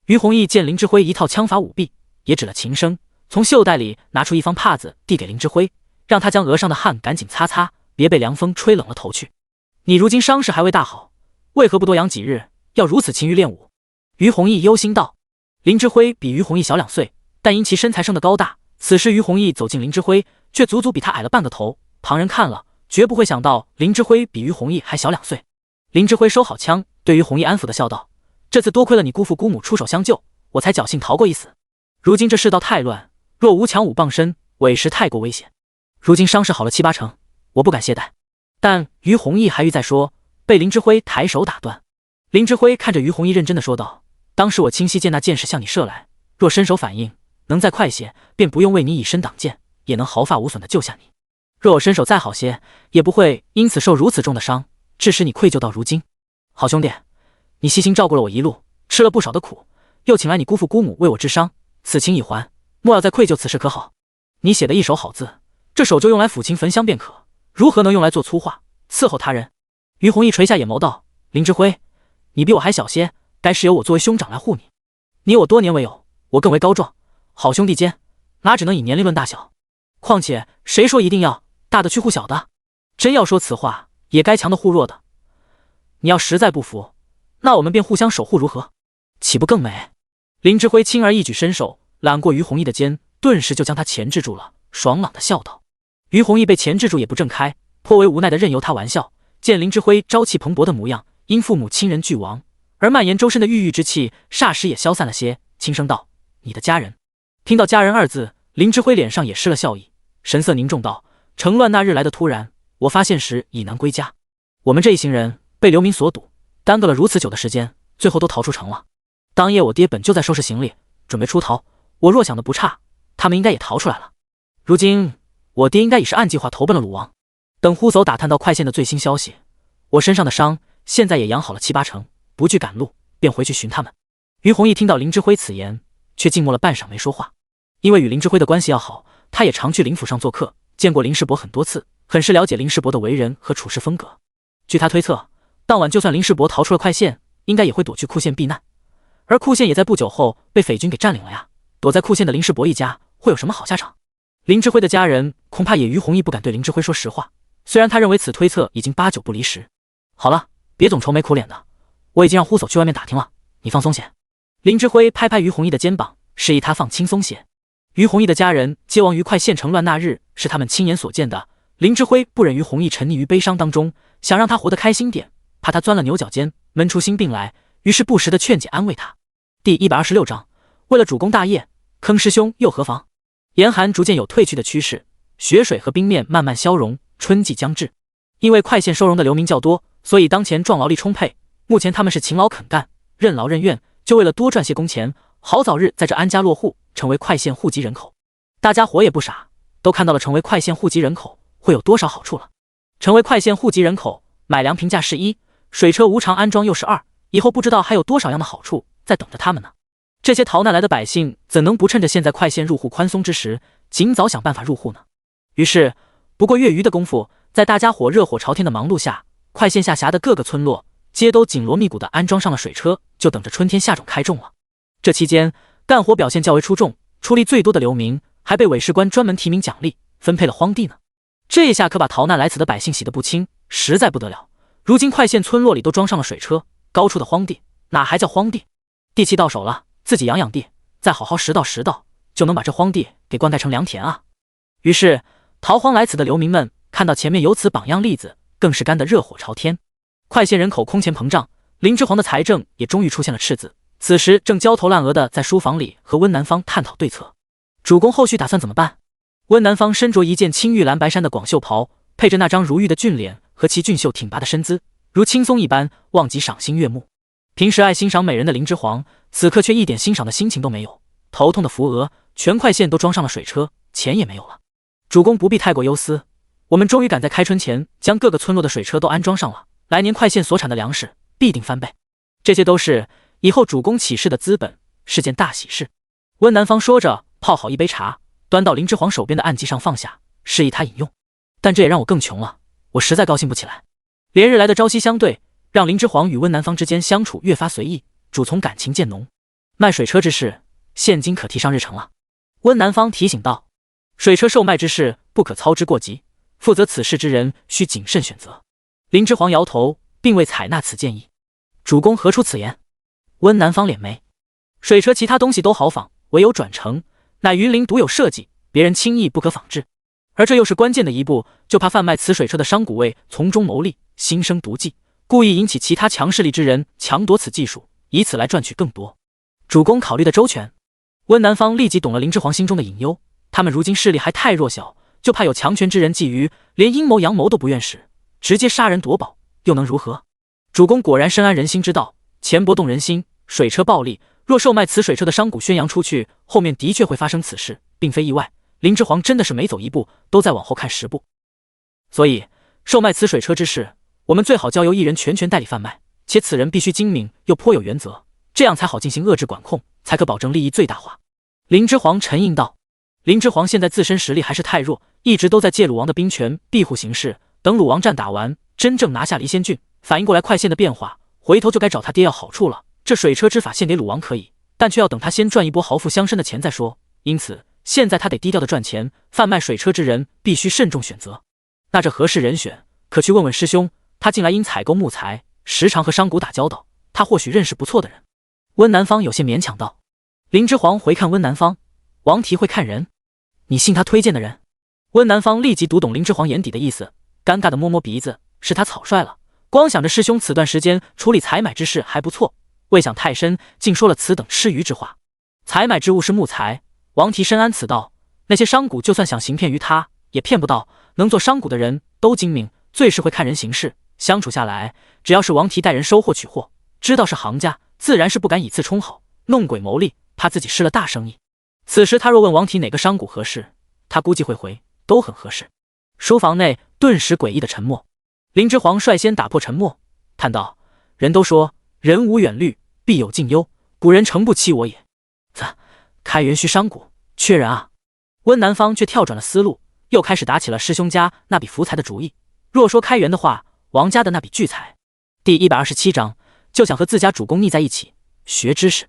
于弘毅见林之辉一套枪法舞弊，也止了琴声，从袖袋里拿出一方帕子递给林之辉，让他将额上的汗赶紧擦擦，别被凉风吹冷了头去。你如今伤势还未大好，为何不多养几日，要如此勤于练武？于弘毅忧心道。林之辉比于弘毅小2岁，但因其身材生得高大，此时于弘毅走近林之辉，却足足比他矮了半个头，旁人看了绝不会想到林之辉比于弘毅还小2岁。林之辉收好枪，对于弘毅安抚的笑道：这次多亏了你姑父姑母出手相救，我才侥幸逃过一死。如今这世道太乱，若无强武傍身，委实太过危险。如今伤势好了7、8成，我不敢懈怠。但于弘毅还欲再说，被林之辉抬手打断。林之辉看着于弘毅认真的说道：当时我清晰见那箭矢向你射来，若身手反应能再快些，便不用为你以身挡箭，也能毫发无损的救下你。若我身手再好些，也不会因此受如此重的伤，致使你愧疚到如今。好兄弟，你细心照顾了我一路，吃了不少的苦，又请来你姑父姑母为我治伤，此情已还，莫要再愧疚此事可好？你写的一手好字，这手就用来抚琴焚香便可，如何能用来做粗话伺候他人？于弘毅垂下眼眸道：林之辉，你比我还小些，该是由我作为兄长来护你。你我多年为友，我更为高壮，好兄弟间哪只能以年龄论大小？况且谁说一定要大的去护小的？真要说此话，也该强的护弱的。你要实在不服，那我们便互相守护如何？岂不更美？林之辉轻而易举伸手揽过于弘毅的肩，顿时就将他钳制住了，爽朗的笑道。于弘毅被钳制住也不挣开，颇为无奈的任由他玩笑。见林之辉朝气蓬勃的模样，因父母亲人俱亡而蔓延周身的郁郁之气霎时也消散了些，轻声道：“你的家人。”听到家人二字，林之辉脸上也失了笑意，神色凝重道：“成乱那日来的突然，我发现时已难归家。我们这一行人被流民所堵，耽搁了如此久的时间，最后都逃出城了。当夜我爹本就在收拾行李，准备出逃，我若想的不差，他们应该也逃出来了。如今我爹应该已是按计划投奔了鲁王。等呼走打探到快县的最新消息，我身上的伤现在也养好了7、8成，不惧赶路，便回去寻他们。”于弘毅听到林之辉此言，却静默了半晌没说话。因为与林之辉的关系要好，他也常去林府上做客，见过林世伯很多次，很是了解林世伯的为人和处事风格。据他推测，当晚就算林世伯逃出了快县，应该也会躲去库县避难，而库县也在不久后被匪军给占领了呀。躲在库县的林世伯一家会有什么好下场？林之辉的家人恐怕也于弘毅不敢对林之辉说实话，虽然他认为此推测已经8、9不离十。好了，别总愁眉苦脸的，我已经让呼叟去外面打听了，你放松些。林之辉拍拍于弘毅的肩膀，示意他放轻松些。于弘毅的家人皆亡于快县城乱那日，是他们亲眼所见的。林之辉不忍于弘毅沉溺于悲伤当中，想让他活得开心点，怕他钻了牛角尖，闷出心病来，于是不时的劝解安慰他。第126章，为了主公大业，坑师兄又何妨？严寒逐渐有退去的趋势，雪水和冰面慢慢消融，春季将至。因为快县收容的流民较多，所以当前壮劳力充沛。目前他们是勤劳肯干，任劳任怨，就为了多赚些工钱，好早日在这安家落户，成为快县户籍人口。大家伙也不傻，都看到了成为快县户籍人口会有多少好处了。成为快县户籍人口，买粮平价是1，水车无偿安装又是2，以后不知道还有多少样的好处在等着他们呢。这些逃难来的百姓怎能不趁着现在快县入户宽松之时，尽早想办法入户呢？于是不过月余的功夫，在大家伙热火朝天的忙碌下，快县下辖的各个村落皆都紧锣密鼓地安装上了水车，就等着春天下种开种了。这期间干活表现较为出众，出力最多的流民还被韦士官专门提名奖励，分配了荒地呢。这下可把逃难来此的百姓洗得不轻，实在不得了。如今快县村落里都装上了水车，高处的荒地哪还叫荒地？地气到手了，自己养养地，再好好拾到，就能把这荒地给灌溉成良田啊。于是逃荒来此的流民们看到前面有此榜样例子，更是干得热火朝天。快县人口空前膨胀，林之煌的财政也终于出现了赤字，此时正焦头烂额的在书房里和温南方探讨对策。主公后续打算怎么办？温南方身着一件青玉蓝白衫的广袖袍，配着那张如玉的俊脸和其俊秀挺拔的身姿，如轻松一般，望极赏心悦目。平时爱欣赏美人的林之煌，此刻却一点欣赏的心情都没有。头痛的扶额，全快县都装上了水车，钱也没有了。主公不必太过忧思，我们终于赶在开春前将各个村落的水车都安装上了，来年快县所产的粮食必定翻倍。这些都是以后主公起事的资本，是件大喜事。温南方说着，泡好一杯茶，端到林之煌手边的案几上放下，示意他饮用。但这也让我更穷了，我实在高兴不起来。连日来的朝夕相对，让林之煌与温南方之间相处越发随意，主从感情渐浓。卖水车之事，现今可提上日程了。温南方提醒道，水车售卖之事不可操之过急，负责此事之人需谨慎选择。林之煌摇头，并未采纳此建议。主公何出此言？温南方敛眉，水车其他东西都好仿，唯有转乘，乃云林独有设计，别人轻易不可仿制。而这又是关键的一步，就怕贩卖此水车的商贾为从中牟利，心生毒计，故意引起其他强势力之人强夺此技术，以此来赚取更多。主公考虑的周全。温南方立即懂了林之煌心中的隐忧，他们如今势力还太弱小，就怕有强权之人觊觎，连阴谋阳谋都不愿使，直接杀人夺宝，又能如何？主公果然深谙人心之道，钱帛动人心，水车暴利，若售卖此水车的商贾宣扬出去，后面的确会发生此事，并非意外。林之煌真的是每走一步都在往后看10步，所以售卖此水车之事，我们最好交由一人全权代理贩卖，且此人必须精明又颇有原则，这样才好进行遏制管控，才可保证利益最大化。林之煌沉吟道。林之煌现在自身实力还是太弱，一直都在借鲁王的兵权庇护形势，等鲁王战打完，真正拿下离仙郡，反应过来快县的变化，回头就该找他爹要好处了。这水车之法献给鲁王可以，但却要等他先赚一波豪富乡绅的钱再说，因此现在他得低调的赚钱，贩卖水车之人必须慎重选择。那这合适人选，可去问问师兄，他近来因采购木材，时常和商贾打交道，他或许认识不错的人。温南方有些勉强道。林之皇回看温南方，王提会看人，你信他推荐的人？温南方立即读懂林之皇眼底的意思，尴尬的摸摸鼻子，是他草率了。光想着师兄此段时间处理采买之事还不错，未想太深，竟说了此等吃鱼之话。采买之物是木材，王提深谙此道，那些商贾就算想行骗于他，也骗不到。能做商贾的人都精明，最是会看人行事。相处下来，只要是王提带人收货取货，知道是行家，自然是不敢以次充好，弄鬼谋利，怕自己失了大生意。此时他若问王提哪个商贾合适，他估计会回都很合适。书房内顿时诡异的沉默。林之皇率先打破沉默，叹道：“人都说人无远虑，必有近忧，古人诚不欺我也。开元需商贾，缺人啊。”温南方却跳转了思路，又开始打起了师兄家那笔福财的主意。若说开元的话，王家的那笔巨财。第127章，就想和自家主公腻在一起，学知识。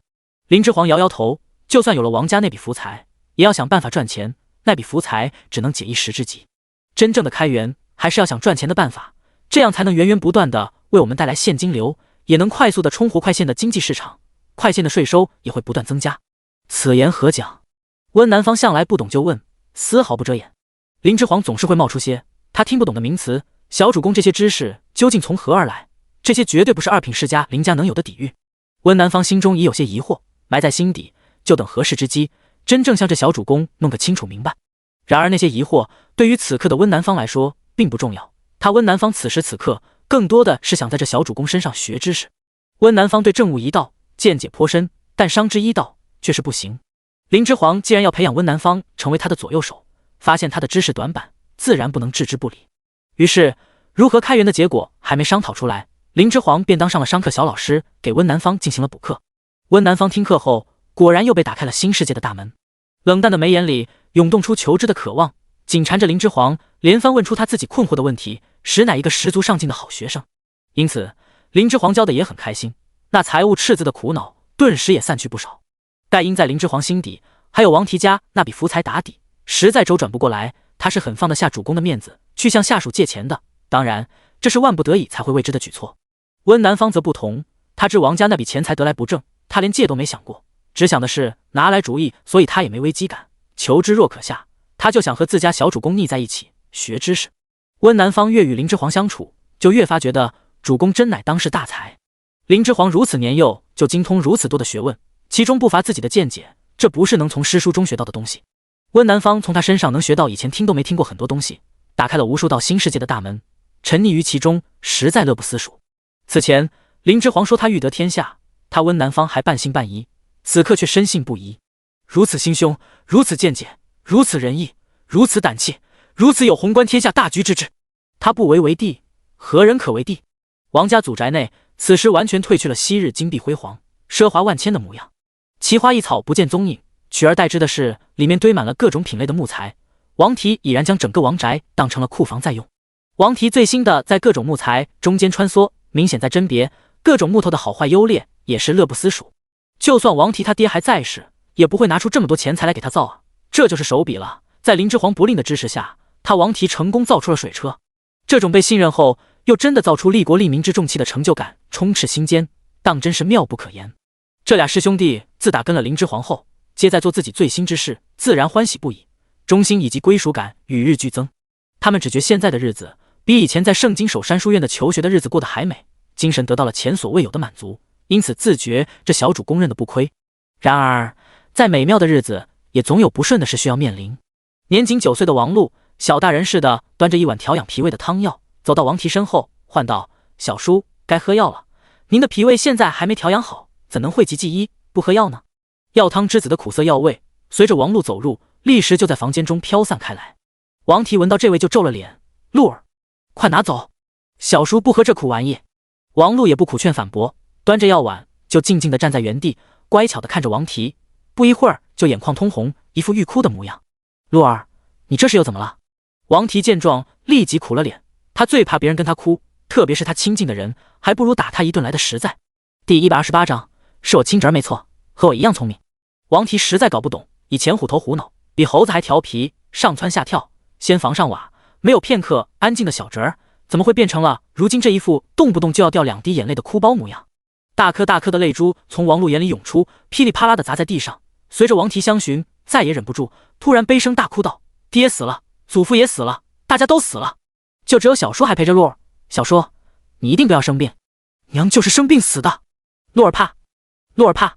林之皇摇摇头，就算有了王家那笔福财，也要想办法赚钱，那笔福财只能解一时之急。真正的开元，还是要想赚钱的办法，这样才能源源不断的为我们带来现金流，也能快速的冲活快线的经济市场，快线的税收也会不断增加。此言何讲？温南方向来不懂就问，丝毫不遮掩。林之皇总是会冒出些他听不懂的名词，小主公这些知识究竟从何而来？这些绝对不是二品世家林家能有的底蕴。温南方心中已有些疑惑，埋在心底，就等合适之机，真正向这小主公弄个清楚明白。然而那些疑惑对于此刻的温南方来说并不重要，他温南方此时此刻更多的是想在这小主公身上学知识。温南方对政务一道见解颇深，但商之一道却是不行。林之皇既然要培养温南方成为他的左右手，发现他的知识短板，自然不能置之不理。于是如何开源的结果还没商讨出来，林之皇便当上了商课小老师，给温南方进行了补课。温南方听课后，果然又被打开了新世界的大门，冷淡的眉眼里涌动出求知的渴望，紧缠着林之皇，连番问出他自己困惑的问题，实乃一个十足上进的好学生。因此林之皇教的也很开心，那财务赤字的苦恼顿时也散去不少。但因在林之皇心底还有王提家那笔福财打底，实在周转不过来，他是很放得下主公的面子去向下属借钱的，当然这是万不得已才会为之的举措。温南方则不同，他知王家那笔钱财得来不正，他连借都没想过，只想的是拿来主意，所以他也没危机感。求知若可下，他就想和自家小主公腻在一起，学知识。温南方越与林之皇相处，就越发觉得主公真乃当世大才。林之皇如此年幼就精通如此多的学问，其中不乏自己的见解，这不是能从诗书中学到的东西。温南方从他身上能学到以前听都没听过很多东西，打开了无数道新世界的大门，沉溺于其中，实在乐不思蜀。此前林之皇说他欲得天下，他温南方还半信半疑，此刻却深信不疑。如此心胸，如此见解，如此仁义，如此胆气，如此有宏观天下大局之志，他不为帝，何人可为帝？王家祖宅内此时完全褪去了昔日金碧辉煌、奢华万千的模样，奇花异草不见踪影，取而代之的是里面堆满了各种品类的木材。王提已然将整个王宅当成了库房在用。王提最新的在各种木材中间穿梭，明显在甄别各种木头的好坏优劣，也是乐不思蜀。就算王提他爹还在世，也不会拿出这么多钱财来给他造啊，这就是手笔了。在林之皇不吝的支持下，他王提成功造出了水车，这种被信任后又真的造出利国利民之重器的成就感充斥心间，当真是妙不可言。这俩师兄弟自打跟了林之皇后，皆在做自己最新之事，自然欢喜不已，忠心以及归属感与日俱增。他们只觉现在的日子比以前在圣经守山书院的求学的日子过得还美，精神得到了前所未有的满足，因此自觉这小主公认的不亏。然而再美妙的日子也总有不顺的事需要面临。年仅9岁的王禄小大人似的端着一碗调养脾胃的汤药，走到王提身后唤道：“小叔，该喝药了，您的脾胃现在还没调养好，怎能讳疾忌医不喝药呢？”药汤之子的苦涩药味随着王禄走入，立时就在房间中飘散开来。王提闻到这味就皱了脸：“禄儿，快拿走，小叔不喝这苦玩意。”王禄也不苦劝反驳，端着药碗就静静地站在原地，乖巧地看着王提，不一会儿就眼眶通红，一副欲哭的模样。“禄儿，你这是又怎么了？”王提见状立即苦了脸，他最怕别人跟他哭，特别是他亲近的人，还不如打他一顿来的实在。第128章，是我亲侄儿没错，和我一样聪明。王提实在搞不懂，以前虎头虎脑，比猴子还调皮，上蹿下跳，掀房上瓦，没有片刻安静的小侄儿，怎么会变成了如今这一副动不动就要掉2滴眼泪的哭包模样？大颗大颗的泪珠从王禄眼里涌出，噼里啪啦的砸在地上。随着王提相寻，再也忍不住，突然悲声大哭道：“爹死了，祖父也死了，大家都死了，就只有小叔还陪着洛儿。小叔，你一定不要生病，娘就是生病死的。”洛儿怕，洛儿怕，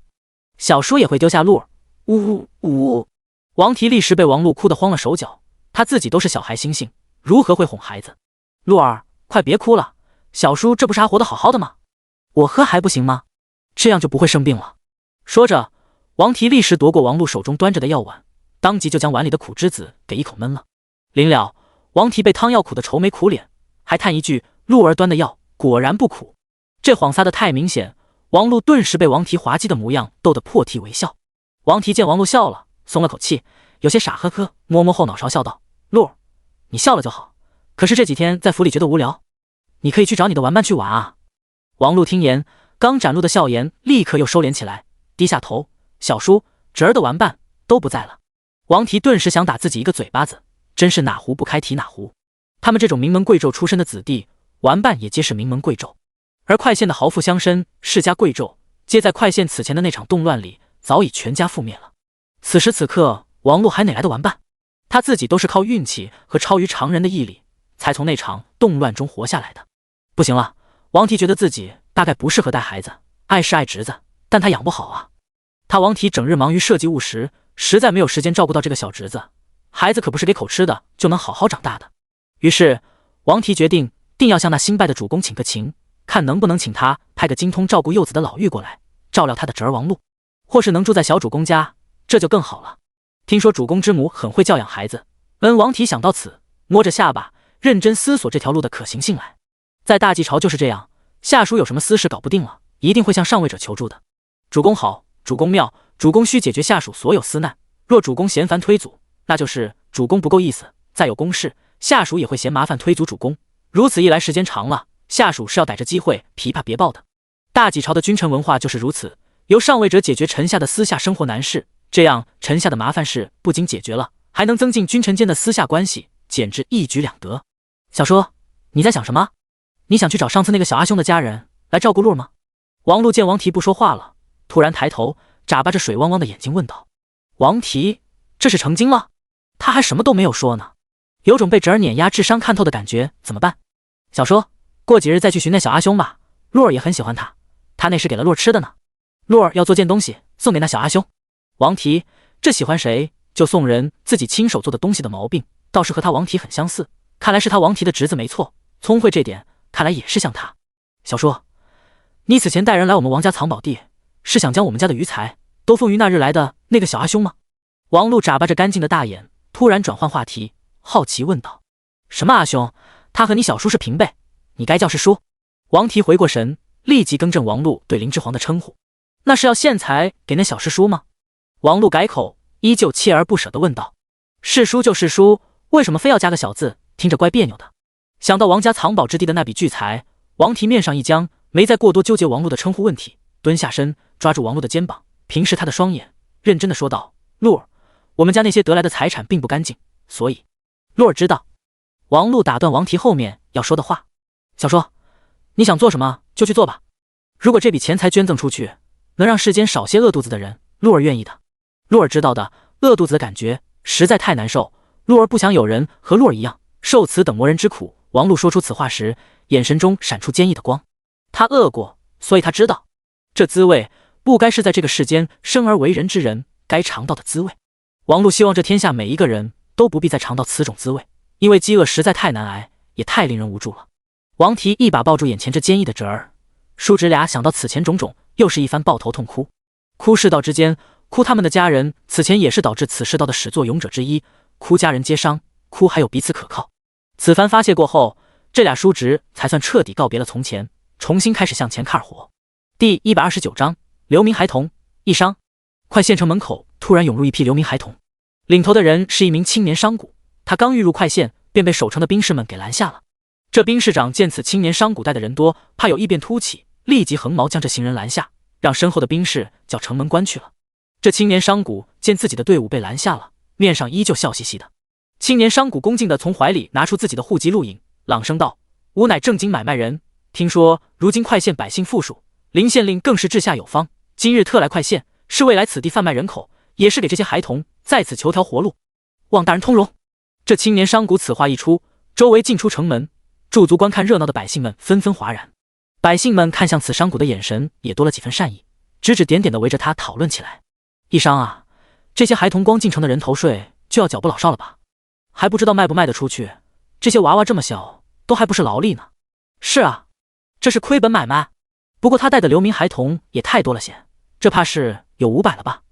小叔也会丢下洛儿。呜呜！王提立时被王璐哭得慌了手脚，他自己都是小孩心性，如何会哄孩子？洛儿，快别哭了，小叔这不是还活得好好的吗？我喝还不行吗？这样就不会生病了。说着，王提立时夺过王璐手中端着的药碗，当即就将碗里的苦汁子给一口闷了。临了，王提被汤药苦得愁眉苦脸，还叹一句：“璐儿端的药果然不苦。”这谎撒得太明显，王璐顿时被王提滑稽的模样逗得破涕为笑。王提见王璐笑了，松了口气，有些傻呵呵，摸摸后脑勺笑道：“璐儿，你笑了就好，可是这几天在府里觉得无聊，你可以去找你的玩伴去玩啊。”王璐听言，刚展露的笑颜立刻又收敛起来，低下头：“小叔，侄儿的玩伴都不在了。”王提顿时想打自己一个嘴巴子，真是哪壶不开提哪壶。他们这种名门贵胄出身的子弟，玩伴也皆是名门贵胄，而快县的豪富乡绅、世家贵胄，皆在快县此前的那场动乱里早已全家覆灭了。此时此刻，王璐还哪来的玩伴？他自己都是靠运气和超于常人的毅力，才从那场动乱中活下来的。不行了，王提觉得自己大概不适合带孩子，爱是爱侄子，但他养不好啊。他王提整日忙于设计务实，实在没有时间照顾到这个小侄子。孩子可不是给口吃的就能好好长大的。于是王提决定定要向那新拜的主公请个情，看能不能请他派个精通照顾幼子的老妪过来照料他的侄儿王璐，或是能住在小主公家，这就更好了。听说主公之母很会教养孩子，王提想到此，摸着下巴认真思索这条路的可行性来。在大晋朝就是这样，下属有什么私事搞不定了，一定会向上位者求助的。主公好，主公妙，主公需解决下属所有私难。若主公嫌烦推阻，那就是主公不够意思，再有公事，下属也会嫌麻烦推阻主公。如此一来，时间长了，下属是要逮着机会琵琶别抱的。大晋朝的君臣文化就是如此，由上位者解决臣下的私下生活难事，这样臣下的麻烦事不仅解决了，还能增进君臣间的私下关系，简直一举两得。小叔，你在想什么？你想去找上次那个小阿兄的家人来照顾路吗？王璐见王提不说话了，突然抬头眨巴着水汪汪的眼睛问道。王提这是成精了？他还什么都没有说呢，有种被侄儿碾压智商看透的感觉，怎么办？小叔，过几日再去寻那小阿兄吧，洛儿也很喜欢他，他那是给了洛儿吃的呢。洛儿要做件东西送给那小阿兄。王提这喜欢谁就送人自己亲手做的东西的毛病，倒是和他王提很相似，看来是他王提的侄子没错，聪慧这点看来也是像他。小叔，你此前带人来我们王家藏宝地，是想将我们家的余财都奉于那日来的那个小阿兄吗？王璐眨巴着干净的大眼，突然转换话题，好奇问道：“什么阿兄？他和你小叔是平辈，你该叫是叔。”王提回过神，立即更正王璐对林之皇的称呼：“那是要献财给那小师叔吗？”王璐改口，依旧锲而不舍地问道：“是叔就是叔，为什么非要加个小字？听着怪别扭的。”想到王家藏宝之地的那笔巨财，王提面上一僵，没再过多纠结王璐的称呼问题，蹲下身抓住王璐的肩膀，平视他的双眼，认真地说道：“璐儿，我们家那些得来的财产并不干净，所以洛儿知道。”王璐打断王提后面要说的话：“小叔，你想做什么就去做吧。如果这笔钱财捐赠出去，能让世间少些饿肚子的人，洛儿愿意的。洛儿知道的，饿肚子的感觉实在太难受，洛儿不想有人和洛儿一样受此等磨人之苦。”王璐说出此话时，眼神中闪出坚毅的光。他饿过，所以他知道，这滋味不该是在这个世间生而为人之人该尝到的滋味。王璐希望这天下每一个人都不必再尝到此种滋味，因为饥饿实在太难挨，也太令人无助了。王提一把抱住眼前这坚毅的侄儿，叔侄俩想到此前种种，又是一番抱头痛哭。哭世道之间，哭他们的家人此前也是导致此世道的始作俑者之一，哭家人皆伤，哭还有彼此可靠。此番发泄过后，这俩叔侄才算彻底告别了从前，重新开始向前看活。第129章流民孩童一伤。快县城门口突然涌入一批流民孩童，领头的人是一名青年商贾，他刚欲入快县，便被守城的兵士们给拦下了。这兵士长见此青年商贾带的人多，怕有异变突起，立即横矛将这行人拦下，让身后的兵士叫城门关去了。这青年商贾见自己的队伍被拦下了，面上依旧笑嘻嘻的。青年商贾恭敬地从怀里拿出自己的户籍录影，朗声道：“吾乃正经买卖人，听说如今快县百姓富庶，林县令更是治下有方，今日特来快县，是为来此地贩卖人口，也是给这些孩童在此求条活路。望大人通融。这青年商贾此话一出，周围进出城门驻足观看热闹的百姓们纷纷哗然。百姓们看向此商贾的眼神也多了几分善意，指指点点的围着他讨论起来。一商啊，这些孩童光进城的人头税就要缴不老少了吧？还不知道卖不卖得出去，这些娃娃这么小，都还不是劳力呢。是啊，这是亏本买卖。不过他带的流民孩童也太多了些，这怕是有500了吧？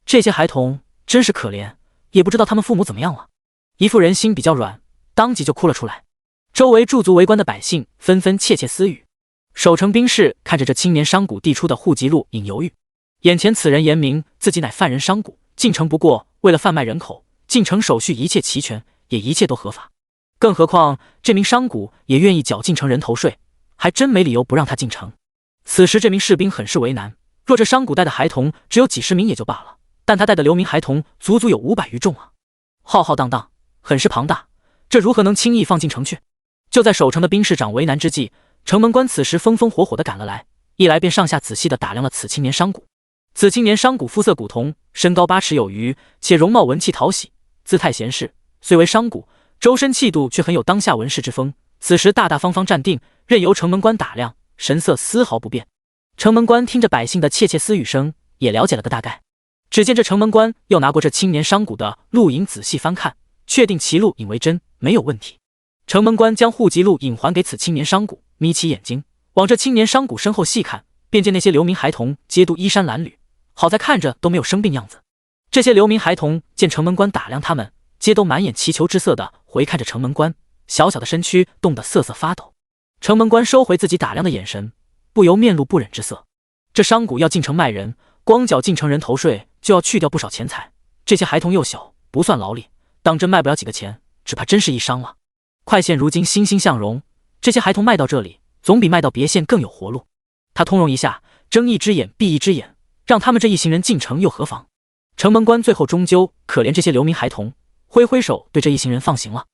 这些孩童真是可怜，也不知道他们父母怎么样了。一妇人心比较软，当即就哭了出来。周围驻足围观的百姓纷纷窃窃私语。守城兵士看着这青年商贾递出的户籍录，隐犹豫。眼前此人言明自己乃犯人商贾，进城不过为了贩卖人口，进城手续一切齐全，也一切都合法。更何况这名商贾也愿意缴进城人头税，还真没理由不让他进城。此时这名士兵很是为难，若这商贾带的孩童只有几十名也就罢了，但他带的流民孩童足足有500余众啊，浩浩荡荡，很是庞大，这如何能轻易放进城去？就在守城的兵士长为难之际，城门官此时风风火火地赶了来，一来便上下仔细地打量了此青年商贾。此青年商贾肤色古铜，身高8尺有余，且容貌文气讨喜，姿态闲适，虽为商贾，周身气度却很有当下文士之风。此时大大方方站定，任由城门官打量，神色丝毫不变。城门官听着百姓的窃窃私语声，也了解了个大概。只见这城门官又拿过这青年商贾的录影仔细翻看，确定其录影为真，没有问题。城门官将户籍录影还给此青年商贾，眯起眼睛往这青年商贾身后细看，便见那些流民孩童皆都衣衫褴褛，好在看着都没有生病样子。这些流民孩童见城门官打量他们，皆都满眼祈求之色的回看着城门官，小小的身躯冻得瑟瑟发抖。城门官收回自己打量的眼神，不由面露不忍之色。这商贾要进城卖人，光缴进城人头税就要去掉不少钱财，这些孩童又小，不算劳力，当真卖不了几个钱，只怕真是一伤了。快县如今欣欣向荣，这些孩童卖到这里，总比卖到别县更有活路。他通融一下，睁一只眼闭一只眼，让他们这一行人进城又何妨？城门官最后终究可怜这些流民孩童，挥挥手对这一行人放行了。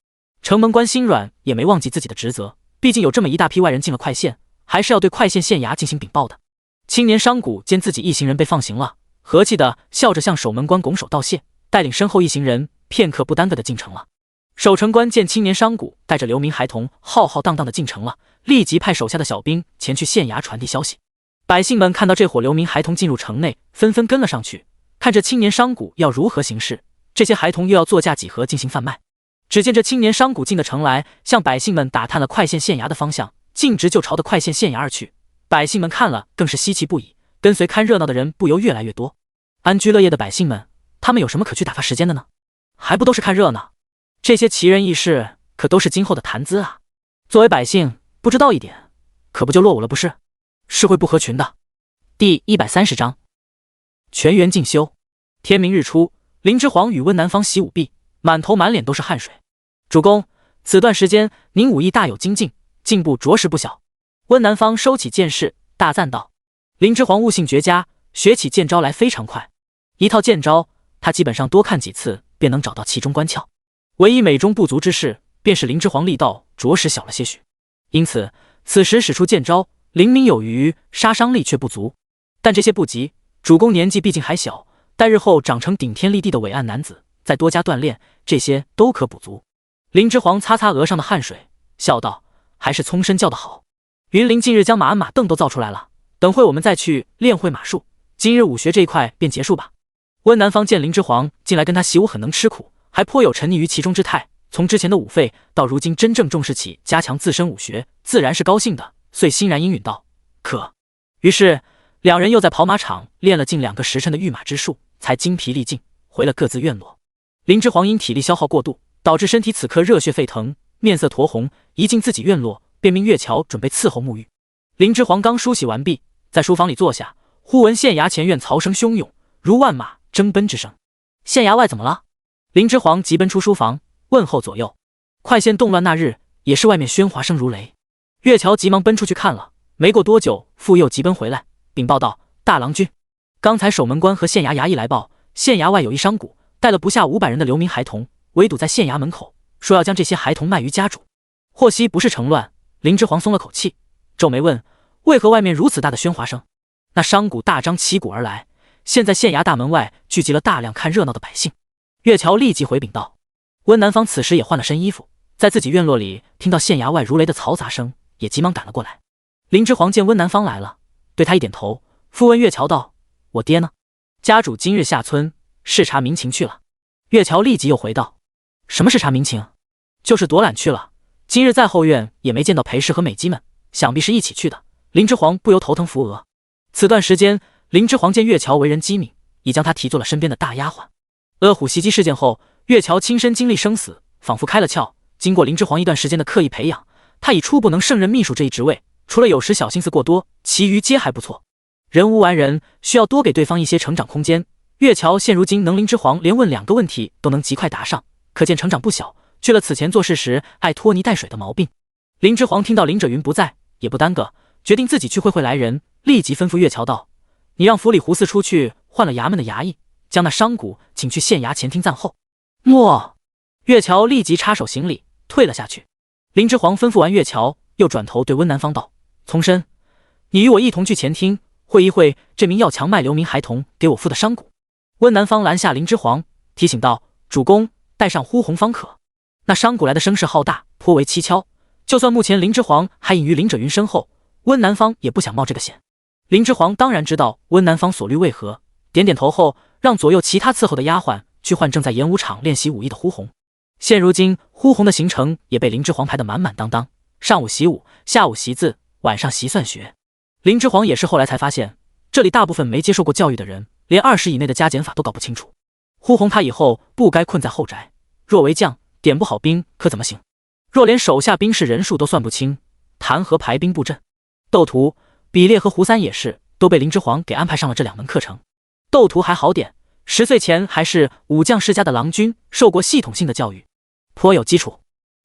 城门官心软，也没忘记自己的职责，毕竟有这么一大批外人进了快县，还是要对快县县衙进行禀报的。青年商贾见自己一行人被放行了，和气的笑着向守门官拱手道谢，带领身后一行人片刻不耽搁的进城了。守城官见青年商贾带着流民孩童浩浩荡荡的进城了，立即派手下的小兵前去县衙传递消息。百姓们看到这伙流民孩童进入城内，纷纷跟了上去，看着青年商贾要如何行事，这些孩童又要作价几何进行贩卖。只见这青年商贾进了城来，向百姓们打探了快县县衙的方向，径直就朝着快县县衙而去。百姓们看了更是稀奇不已，跟随看热闹的人不由越来越多。安居乐业的百姓们，他们有什么可去打发时间的呢？还不都是看热闹？这些奇人异事可都是今后的谈资啊！作为百姓，不知道一点，可不就落伍了不是？是会不合群的。第130章，全员进修。天明日出，林之煌与温南方习武毕，满头满脸都是汗水。主公，此段时间您武艺大有精进，进步着实不小。温南方收起剑势，大赞道：“林之煌悟性绝佳，学起剑招来非常快。一套剑招，他基本上多看几次便能找到其中关窍。唯一美中不足之事，便是林之煌力道着实小了些许，因此此时使出剑招，灵敏有余，杀伤力却不足。但这些不急，主公年纪毕竟还小，待日后长成顶天立地的伟岸男子，再多加锻炼，这些都可补足。”林之煌擦擦额上的汗水，笑道：“还是聪深教得好。云林近日将马鞍马镫都造出来了，等会我们再去练会马术，今日武学这一块便结束吧。”温南方见林之煌近来跟他习武很能吃苦，还颇有沉溺于其中之态，从之前的武废到如今真正重视起加强自身武学，自然是高兴的，遂欣然应允道：“可。”于是两人又在跑马场练了近2个时辰的御马之术，才精疲力尽，回了各自院落。林之煌因体力消耗过度，导致身体此刻热血沸腾，面色酡红，一进自己院落，便命月桥准备伺候沐浴。林之煌刚梳洗完毕，在书房里坐下，忽闻县衙前院嘈声汹涌，如万马争奔之声。县衙外怎么了？林之煌急奔出书房，问候左右。快县动乱那日，也是外面喧哗声如雷。月桥急忙奔出去看了，没过多久，复又急奔回来，禀报道：“大郎君，刚才守门官和县衙衙役来报，县衙外有一商贾，带了不下500人的流民孩童，围堵在县衙门口，说要将这些孩童卖于家主。”获悉不是城乱，林之煌松了口气，皱眉问：“为何外面如此大的喧哗声？”那商贾大张旗鼓而来，现在县衙大门外聚集了大量看热闹的百姓。岳桥立即回禀道。温南方此时也换了身衣服，在自己院落里听到县衙外如雷的嘈杂声，也急忙赶了过来。林之煌见温南方来了，对他一点头，复问岳桥道：“我爹呢？”家主今日下村视察民情去了。岳桥立即又回道：“什么视察民情？就是夺览去了。今日在后院也没见到裴氏和美姬们，想必是一起去的。”林之煌不由头疼扶额。此段时间，林之煌见岳桥为人机敏，已将他提做了身边的大丫鬟。阿虎袭击事件后，岳桥亲身经历生死，仿佛开了窍。经过林之煌一段时间的刻意培养，他已初步能胜任秘书这一职位，除了有时小心思过多，其余皆还不错。人无完人，需要多给对方一些成长空间。岳桥现如今能林之煌连问2个问题都能极快答上，可见成长不小，去了此前做事时爱拖泥带水的毛病。林之煌听到林者云不在，也不耽搁，决定自己去会来人，立即吩咐岳桥道：“你让府里胡四出去换了衙门的衙役，将那商贾请去县衙前厅暂候。”诺。岳桥立即插手行礼，退了下去。林之煌吩咐完岳桥，又转头对温南方道：“从申，你与我一同去前厅会一会这名要强卖流民孩童给我父的商贾。”温南方拦下林之煌，提醒道：“主公，带上呼红方可。那商贾来的声势浩大，颇为蹊跷。就算目前林之煌还隐于林者云身后，温南方也不想冒这个险。”林之煌当然知道温南方所虑为何，点点头后，让左右其他伺候的丫鬟去换正在演武场练习武艺的呼红。现如今呼红的行程也被林之煌排得满满当当，上午习武，下午习字，晚上习算学。林之煌也是后来才发现，这里大部分没接受过教育的人，连20以内的加减法都搞不清楚。呼红他以后不该困在后宅，若为将，点不好兵可怎么行？若连手下兵士人数都算不清，谈何排兵布阵？斗图、比列和胡三也是都被林之煌给安排上了这2门课程。斗图还好点，10岁前还是武将世家的郎君，受过系统性的教育，颇有基础。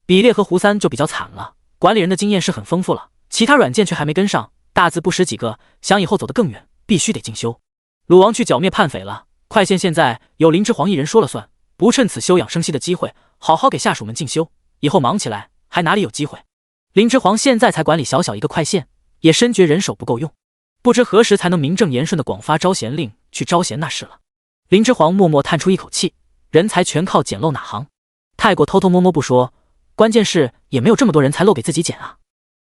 比列和胡三就比较惨了，管理人的经验是很丰富了，其他软件却还没跟上，大字不识几个，想以后走得更远，必须得进修。鲁王去剿灭叛匪了，快县现在由林之煌一人说了算，不趁此休养生息的机会，好好给下属们进修，以后忙起来还哪里有机会？林之煌现在才管理小小一个快县，也深觉人手不够用，不知何时才能名正言顺的广发招贤令去招贤纳士了。林之煌默默叹出一口气，人才全靠捡漏哪行？太过偷偷摸摸不说，关键是也没有这么多人才漏给自己捡啊。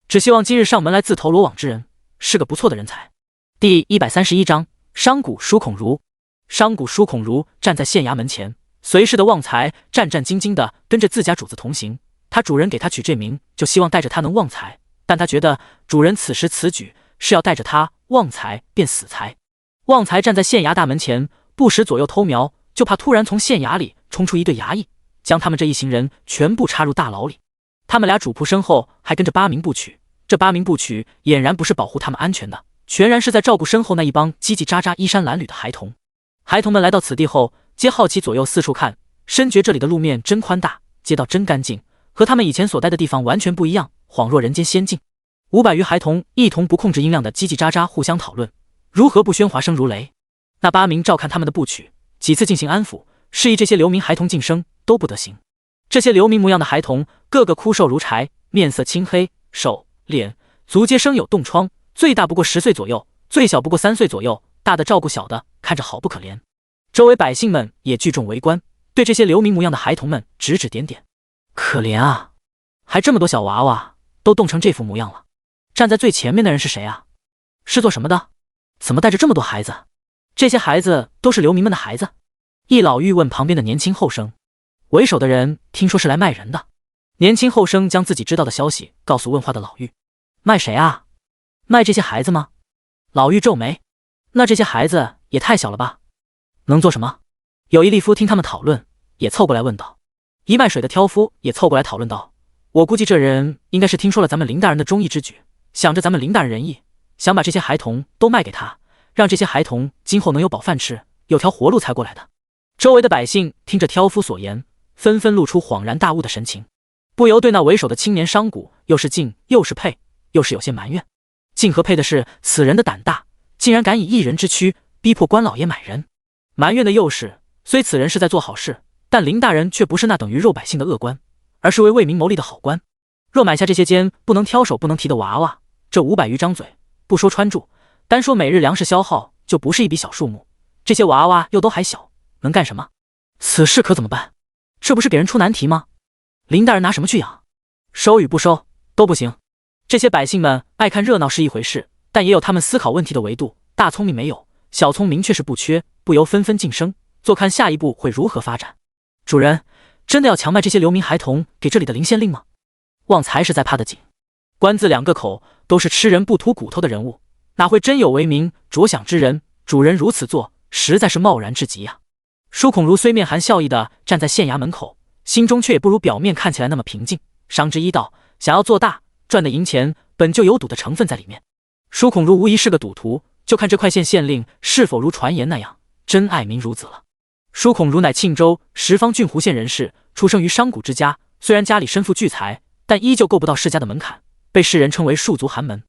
只希望今日上门来自投罗网之人是个不错的人才。第131章商贾舒孔儒。商贾舒孔儒站在县衙门前，随侍的旺财战战兢兢地跟着自家主子同行。他主人给他取这名，就希望带着他能旺财，但他觉得主人此时此举是要带着他旺财变死财。旺财站在县衙大门前，不时左右偷瞄，就怕突然从县衙里冲出一队衙役，将他们这一行人全部插入大牢里。他们俩主仆身后还跟着8名部曲，这8名部曲俨然不是保护他们安全的，全然是在照顾身后那一帮叽叽喳喳衣衫褴褛的孩童。孩童们来到此地后，皆好奇左右四处看，深觉这里的路面真宽大，街道真干净，和他们以前所待的地方完全不一样，恍若人间仙境。500余孩童一同不控制音量的叽叽喳喳互相讨论，如何不喧哗声如雷。那8名照看他们的部曲几次进行安抚，示意这些流民孩童噤声都不得行。这些流民模样的孩童个个枯瘦如柴，面色青黑，手、脸、足皆生有冻疮，最大不过10岁左右，最小不过3岁左右，大的照顾小的，看着好不可怜。周围百姓们也聚众围观，对这些流民模样的孩童们指指点点。可怜啊，还这么多小娃娃都冻成这副模样了。站在最前面的人是谁啊？是做什么的？怎么带着这么多孩子？这些孩子都是流民们的孩子？一老妪问旁边的年轻后生。为首的人听说是来卖人的。年轻后生将自己知道的消息告诉问话的老妪。卖谁啊？卖这些孩子吗？老妪皱眉。那这些孩子也太小了吧？能做什么？有一吏夫听他们讨论，也凑过来问道。一卖水的挑夫也凑过来讨论道：我估计这人应该是听说了咱们林大人的忠义之举，想着咱们林大人仁义，想把这些孩童都卖给他，让这些孩童今后能有饱饭吃，有条活路才过来的。周围的百姓听着挑夫所言，纷纷露出恍然大悟的神情，不由对那为首的青年商贾又是敬又是佩，又是有些埋怨。敬和佩的是此人的胆大，竟然敢以一人之躯逼迫官老爷买人；埋怨的又是虽此人是在做好事，但林大人却不是那等于肉百姓的恶官，而是为民谋利的好官。若买下这些间不能挑手不能提的娃娃，这500余张嘴不说穿住，单说每日粮食消耗就不是一笔小数目。这些娃娃又都还小，能干什么？此事可怎么办？这不是给人出难题吗？林大人拿什么去养？收与不收都不行。这些百姓们爱看热闹是一回事，但也有他们思考问题的维度。大聪明没有，小聪明却是不缺，不由纷纷晋升，坐看下一步会如何发展。主人，真的要强卖这些流民孩童给这里的林县令吗？旺财实在怕得紧。官字两个口都是吃人不吐骨头的人物，哪会真有为民着想之人？主人如此做，实在是贸然至极呀。舒孔如虽面含笑意地站在县衙门口，心中却也不如表面看起来那么平静。商之一道，想要做大，赚的银钱本就有赌的成分在里面。舒孔如无疑是个赌徒，就看这块县县令是否如传言那样真爱民如子了。舒孔如乃庆州什方郡湖县人士，出生于商贾之家，虽然家里身负巨财，但依旧够不到世家的门槛，被世人称为庶族寒门。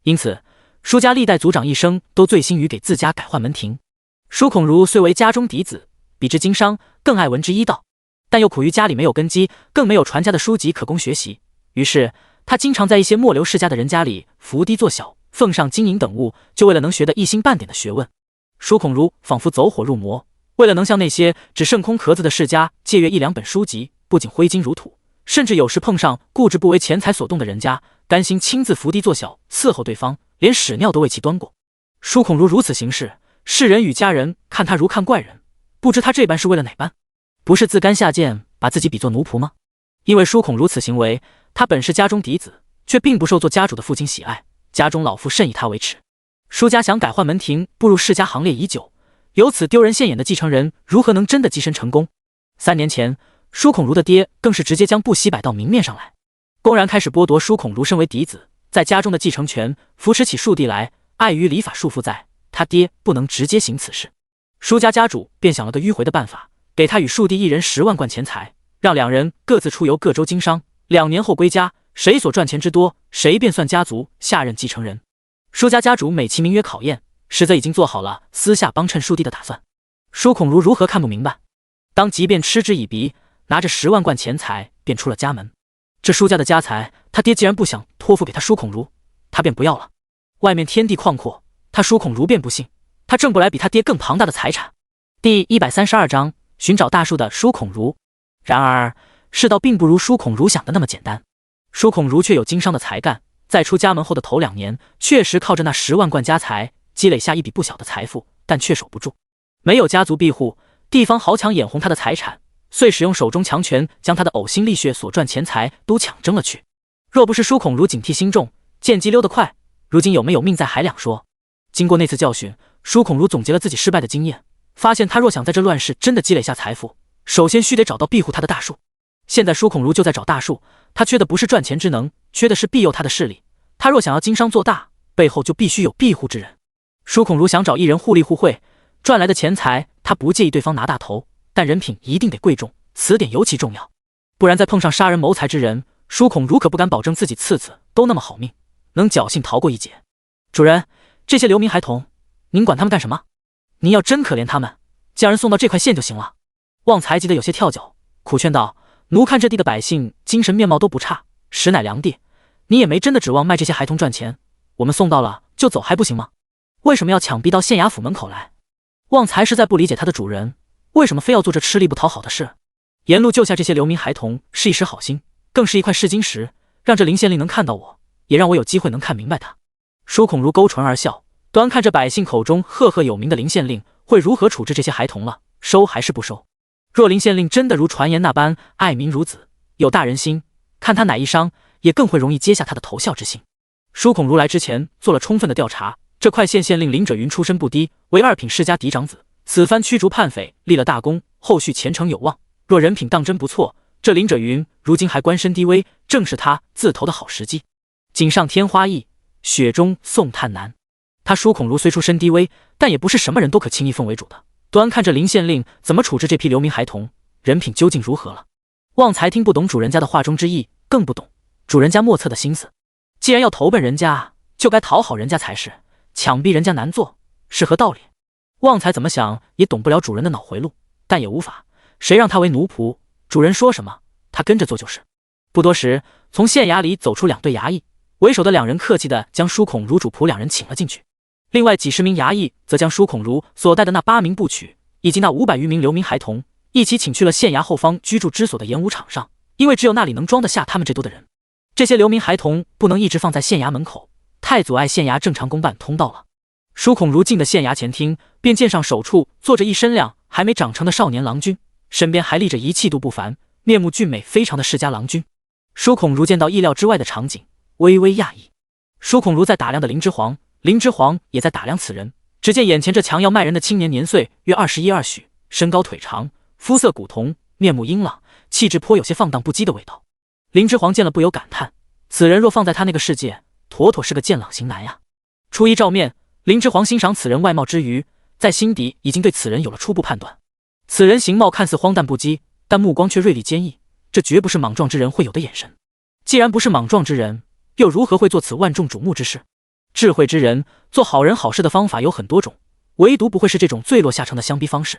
因此舒家历代族长一生都醉心于给自家改换门庭。舒孔如虽为家中嫡子，比之经商更爱文之医道，但又苦于家里没有根基，更没有传家的书籍可供学习，于是他经常在一些末流世家的人家里伏低做小，奉上金银等物，就为了能学得一星半点的学问。舒孔如仿佛走火入魔，为了能向那些只剩空壳子的世家借阅一两本书籍，不仅挥金如土，甚至有时碰上固执不为钱财所动的人家，甘心亲自伏低做小，伺候对方，连屎尿都为其端过。舒孔如如此行事，世人与家人看他如看怪人，不知他这般是为了哪般？不是自甘下贱，把自己比作奴仆吗？因为舒孔如此行为，他本是家中嫡子，却并不受做家主的父亲喜爱，家中老父甚以他为耻。舒家想改换门庭，步入世家行列已久，由此丢人现眼的继承人，如何能真的跻身成功？3年前，舒孔如的爹更是直接将不惜摆到明面上来，公然开始剥夺舒孔如身为嫡子在家中的继承权，扶持起庶弟来。碍于礼法束缚在，他爹不能直接行此事。舒家家主便想了个迂回的办法，给他与庶弟一人10万贯钱财，让两人各自出游各州经商，2年后归家，谁所赚钱之多，谁便算家族下任继承人。舒家家主美其名曰考验，实则已经做好了私下帮衬庶弟的打算。舒孔如如何看不明白？当即便嗤之以鼻，拿着10万贯钱财便出了家门。这舒家的家财，他爹既然不想托付给他舒孔如，他便不要了。外面天地旷阔，他舒孔如便不信，他挣不来比他爹更庞大的财产。第132章寻找大树的舒孔如。然而世道并不如舒孔如想的那么简单。舒孔如却有经商的才干，在出家门后的头2年，确实靠着那10万贯家财积累下一笔不小的财富，但却守不住。没有家族庇护，地方豪强眼红他的财产，遂使用手中强权将他的呕心沥血所赚钱财都抢争了去。若不是舒孔如警惕心重，见机溜得快，如今有没有命在还两说。经过那次教训，舒孔如总结了自己失败的经验，发现他若想在这乱世真的积累下财富，首先须得找到庇护他的大树。现在舒孔如就在找大树，他缺的不是赚钱之能，缺的是庇佑他的势力。他若想要经商做大，背后就必须有庇护之人。舒孔如想找一人互利互惠，赚来的钱财他不介意对方拿大头，但人品一定得贵重，此点尤其重要。不然再碰上杀人谋财之人，舒孔如可不敢保证自己次次都那么好命，能侥幸逃过一劫。主人，这些流民孩童，您管他们干什么？您要真可怜他们，将人送到这块县就行了。旺财急得有些跳脚，苦劝道：奴看这地的百姓精神面貌都不差，实乃良地，你也没真的指望卖这些孩童赚钱，我们送到了就走还不行吗？为什么要强逼到县衙府门口来？旺财实在不理解他的主人为什么非要做这吃力不讨好的事。沿路救下这些流民孩童是一时好心，更是一块试金石，让这林县令能看到我，也让我有机会能看明白他。舒孔如勾唇而笑，端看着百姓口中赫赫有名的林县令会如何处置这些孩童了，收还是不收？若林县令真的如传言那般爱民如子，有大人心，看他哪一伤，也更会容易接下他的投效之心。舒孔如来之前做了充分的调查，这块县县令林者云出身不低，为2品世家嫡长子，此番驱逐叛匪，立了大功，后续前程有望。若人品当真不错，这林者云如今还官身低微，正是他自投的好时机。锦上添花易，雪中送炭难。他舒孔如虽出身低微，但也不是什么人都可轻易奉为主的。端看着林县令怎么处置这批流民孩童，人品究竟如何了。旺财听不懂主人家的话中之意，更不懂主人家莫测的心思。既然要投奔人家，就该讨好人家才是，强逼人家难做，是何道理？旺财怎么想也懂不了主人的脑回路，但也无法，谁让他为奴仆，主人说什么他跟着做就是。不多时，从县衙里走出2队衙役，为首的2人客气地将舒孔如主仆2人请了进去。另外几十名衙役则将舒孔如所带的那8名部曲以及那500余名流民孩童一起请去了县衙后方居住之所的演武场上，因为只有那里能装得下他们这多的人。这些流民孩童不能一直放在县衙门口，太阻碍县衙正常公办通道了。舒孔如进的县衙前厅，便见上首处坐着一身量还没长成的少年郎君，身边还立着一气度不凡、面目俊美非常的世家郎君。舒孔如见到意料之外的场景，微微讶异。舒孔如在打量的林之煌，林之煌也在打量此人。只见眼前这强要卖人的青年年岁约21、2许，身高腿长，肤色古铜，面目英朗，气质颇有些放荡不羁的味道。林之煌见了不由感叹，此人若放在他那个世界，妥妥是个健朗型男呀。初一照面，林之煌欣赏此人外貌之余，在心底已经对此人有了初步判断。此人形貌看似荒诞不羁，但目光却锐利坚毅，这绝不是莽撞之人会有的眼神。既然不是莽撞之人，又如何会做此万众瞩目之事？智慧之人做好人好事的方法有很多种，唯独不会是这种坠落下乘的相逼方式。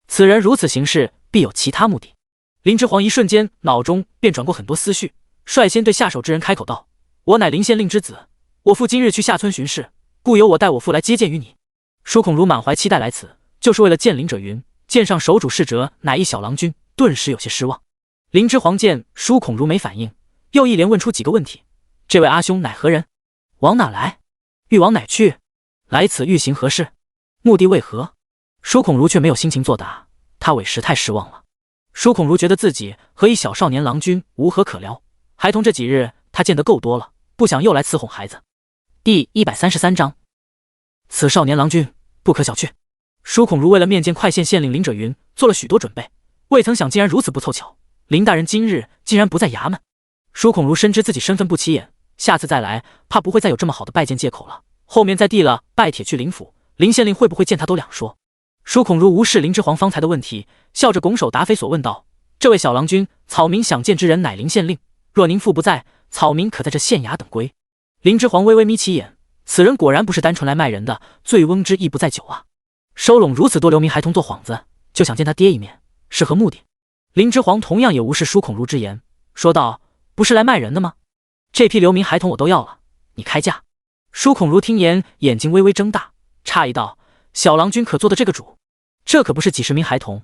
此人如此行事，必有其他目的。林之煌一瞬间脑中便转过很多思绪，率先对下手之人开口道：“我乃林县令之子，我父今日去下村巡视，故由我带我父来接见于你。”舒孔如满怀期待来此，就是为了见林者云，见上手主事者乃一小郎君，顿时有些失望。林之煌见舒孔如没反应，又一连问出几个问题：“这位阿兄乃何人？往哪来？欲往哪去？来此欲行何事？目的为何？”舒孔如却没有心情作答，他委实太失望了。舒孔如觉得自己和一小少年郎君无何可聊，孩童这几日他见得够多了，不想又来伺候孩子。第133章，此少年郎君不可小觑。舒孔如为了面见快县县令林者云做了许多准备，未曾想竟然如此不凑巧，林大人今日竟然不在衙门。舒孔如深知自己身份不起眼，下次再来怕不会再有这么好的拜见借口了，后面再递了拜帖去林府，林县令会不会见他都两说。舒孔如无视林之煌方才的问题，笑着拱手答非所问道：“这位小郎君，草民想见之人乃林县令，若您父不在，草民可在这县衙等归。”林之煌微微眯起眼，此人果然不是单纯来卖人的，醉翁之意不在酒啊！收拢如此多流民孩童做幌子，就想见他爹一面，是何目的？林之煌同样也无视舒孔如之言，说道：“不是来卖人的吗？这批流民孩童我都要了，你开价。”舒孔如听言，眼睛微微睁大，诧异道：“小郎君可做的这个主？这可不是几十名孩童，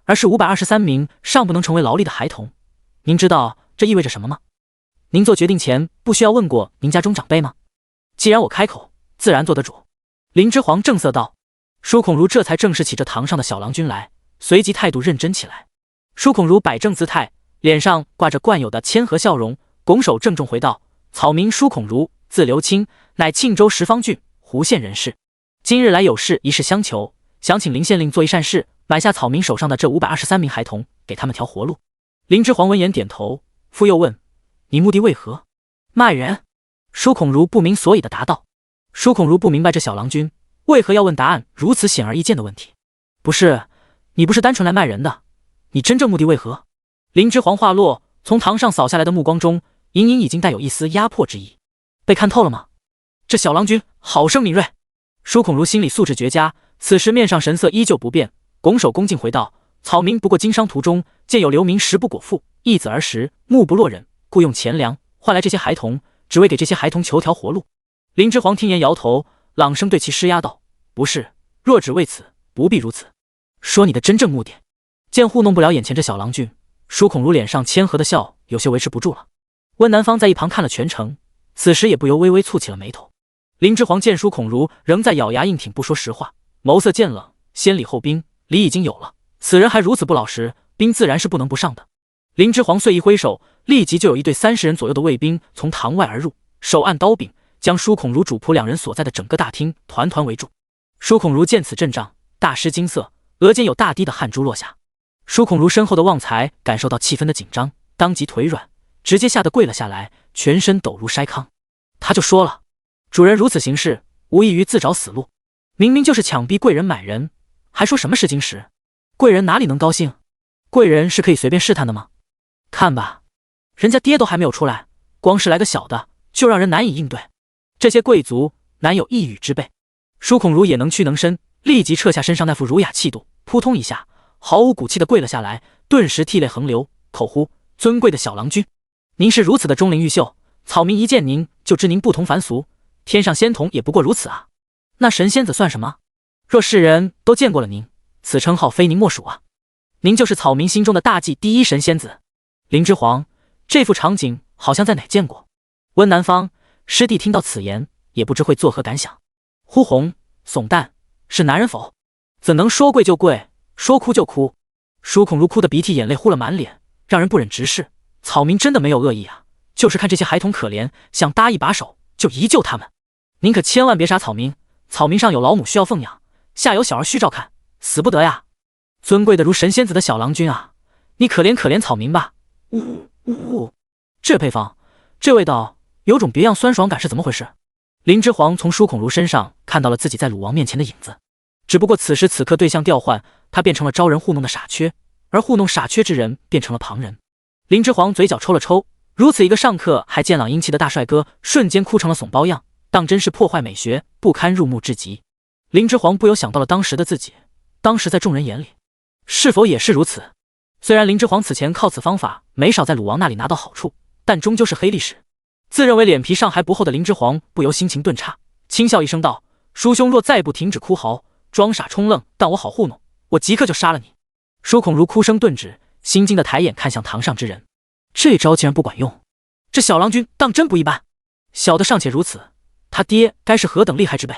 而是523名尚不能成为劳力的孩童。您知道这意味着什么吗？您做决定前不需要问过您家中长辈吗？既然我开口，自然做得主。”林之煌正色道。舒孔如这才正视起这堂上的小郎君来，随即态度认真起来。舒孔如摆正姿态，脸上挂着惯有的谦和笑容，拱手郑重回道：“草民舒孔如，字留清，乃庆州什方郡胡县人士。今日来有事一事相求，想请林县令做一善事，买下草民手上的这523名孩童，给他们条活路。”林之煌闻言点头，复又问：“你目的为何？”“卖人。”舒孔如不明所以的答道。舒孔如不明白这小郎君为何要问答案如此显而易见的问题。“不是，你不是单纯来卖人的，你真正目的为何？”林之煌话落，从堂上扫下来的目光中，隐隐已经带有一丝压迫之意。被看透了吗？这小郎君好生敏锐。舒孔如心里素质绝佳，此时面上神色依旧不变，拱手恭敬回道：“草民不过经商途中，见有流民食不果腹，一子而食，目不落忍，故用钱粮换来这些孩童，只为给这些孩童求条活路。”林之煌听言摇头，朗声对其施压道：“不是，若只为此，不必如此。说你的真正目的。”见糊弄不了眼前这小郎君，舒孔如脸上谦和的笑有些维持不住了。温南方在一旁看了全程，此时也不由微微蹙起了眉头。林之煌见舒孔如仍在咬牙硬挺不说实话，眸色渐冷，先礼后兵，礼已经有了，此人还如此不老实，兵自然是不能不上的。林之煌遂一挥手，立即就有一队30人左右的卫兵从堂外而入，手按刀柄，将舒孔如主仆两人所在的整个大厅团团围住。舒孔如见此阵仗，大失惊色，额间有大滴的汗珠落下。舒孔如身后的旺财感受到气氛的紧张，当即腿软，直接吓得跪了下来，全身抖如筛糠。他就说了，主人如此行事，无异于自找死路，明明就是强逼贵人买人，还说什么试金石，贵人哪里能高兴？贵人是可以随便试探的吗？看吧，人家爹都还没有出来，光是来个小的就让人难以应对，这些贵族难有一语之辈。舒孔如也能屈能伸，立即撤下身上那副儒雅气度，扑通一下毫无骨气地跪了下来，顿时涕泪横流，口呼：“尊贵的小郎君，您是如此的钟灵毓秀，草民一见您就知您不同凡俗，天上仙童也不过如此啊！那神仙子算什么？若世人都见过了您，此称号非您莫属啊！您就是草民心中的大忌第一神仙子。林之皇，这副场景好像在哪见过？温南方师弟听到此言，也不知会作何感想。呼红怂蛋，是男人否？怎能说跪就跪，说哭就哭？舒孔如哭得鼻涕眼泪呼了满脸，让人不忍直视。草民真的没有恶意啊，就是看这些孩童可怜，想搭一把手就一救他们。您可千万别杀草民，草民上有老母需要奉养，下有小儿需照看，死不得呀！尊贵的如神仙子的小郎君啊，你可怜可怜草民吧！呜呜呜！这配方，这味道，有种别样酸爽感是怎么回事？林之皇从舒孔如身上看到了自己在鲁王面前的影子，只不过此时此刻对象调换，他变成了招人糊弄的傻缺，而糊弄傻缺之人变成了旁人。林之皇嘴角抽了抽，如此一个上课还健朗英气的大帅哥，瞬间哭成了怂包样，当真是破坏美学，不堪入目至极。林之皇不由想到了当时的自己，当时在众人眼里，是否也是如此？虽然林之皇此前靠此方法没少在鲁王那里拿到好处，但终究是黑历史。自认为脸皮上还不厚的林之皇不由心情顿差，轻笑一声道：“叔兄若再不停止哭嚎，装傻充愣，当我好糊弄，我即刻就杀了你。”舒孔如哭声顿止，心惊的抬眼看向堂上之人，这招竟然不管用，这小郎君当真不一般。小的尚且如此，他爹该是何等厉害之辈，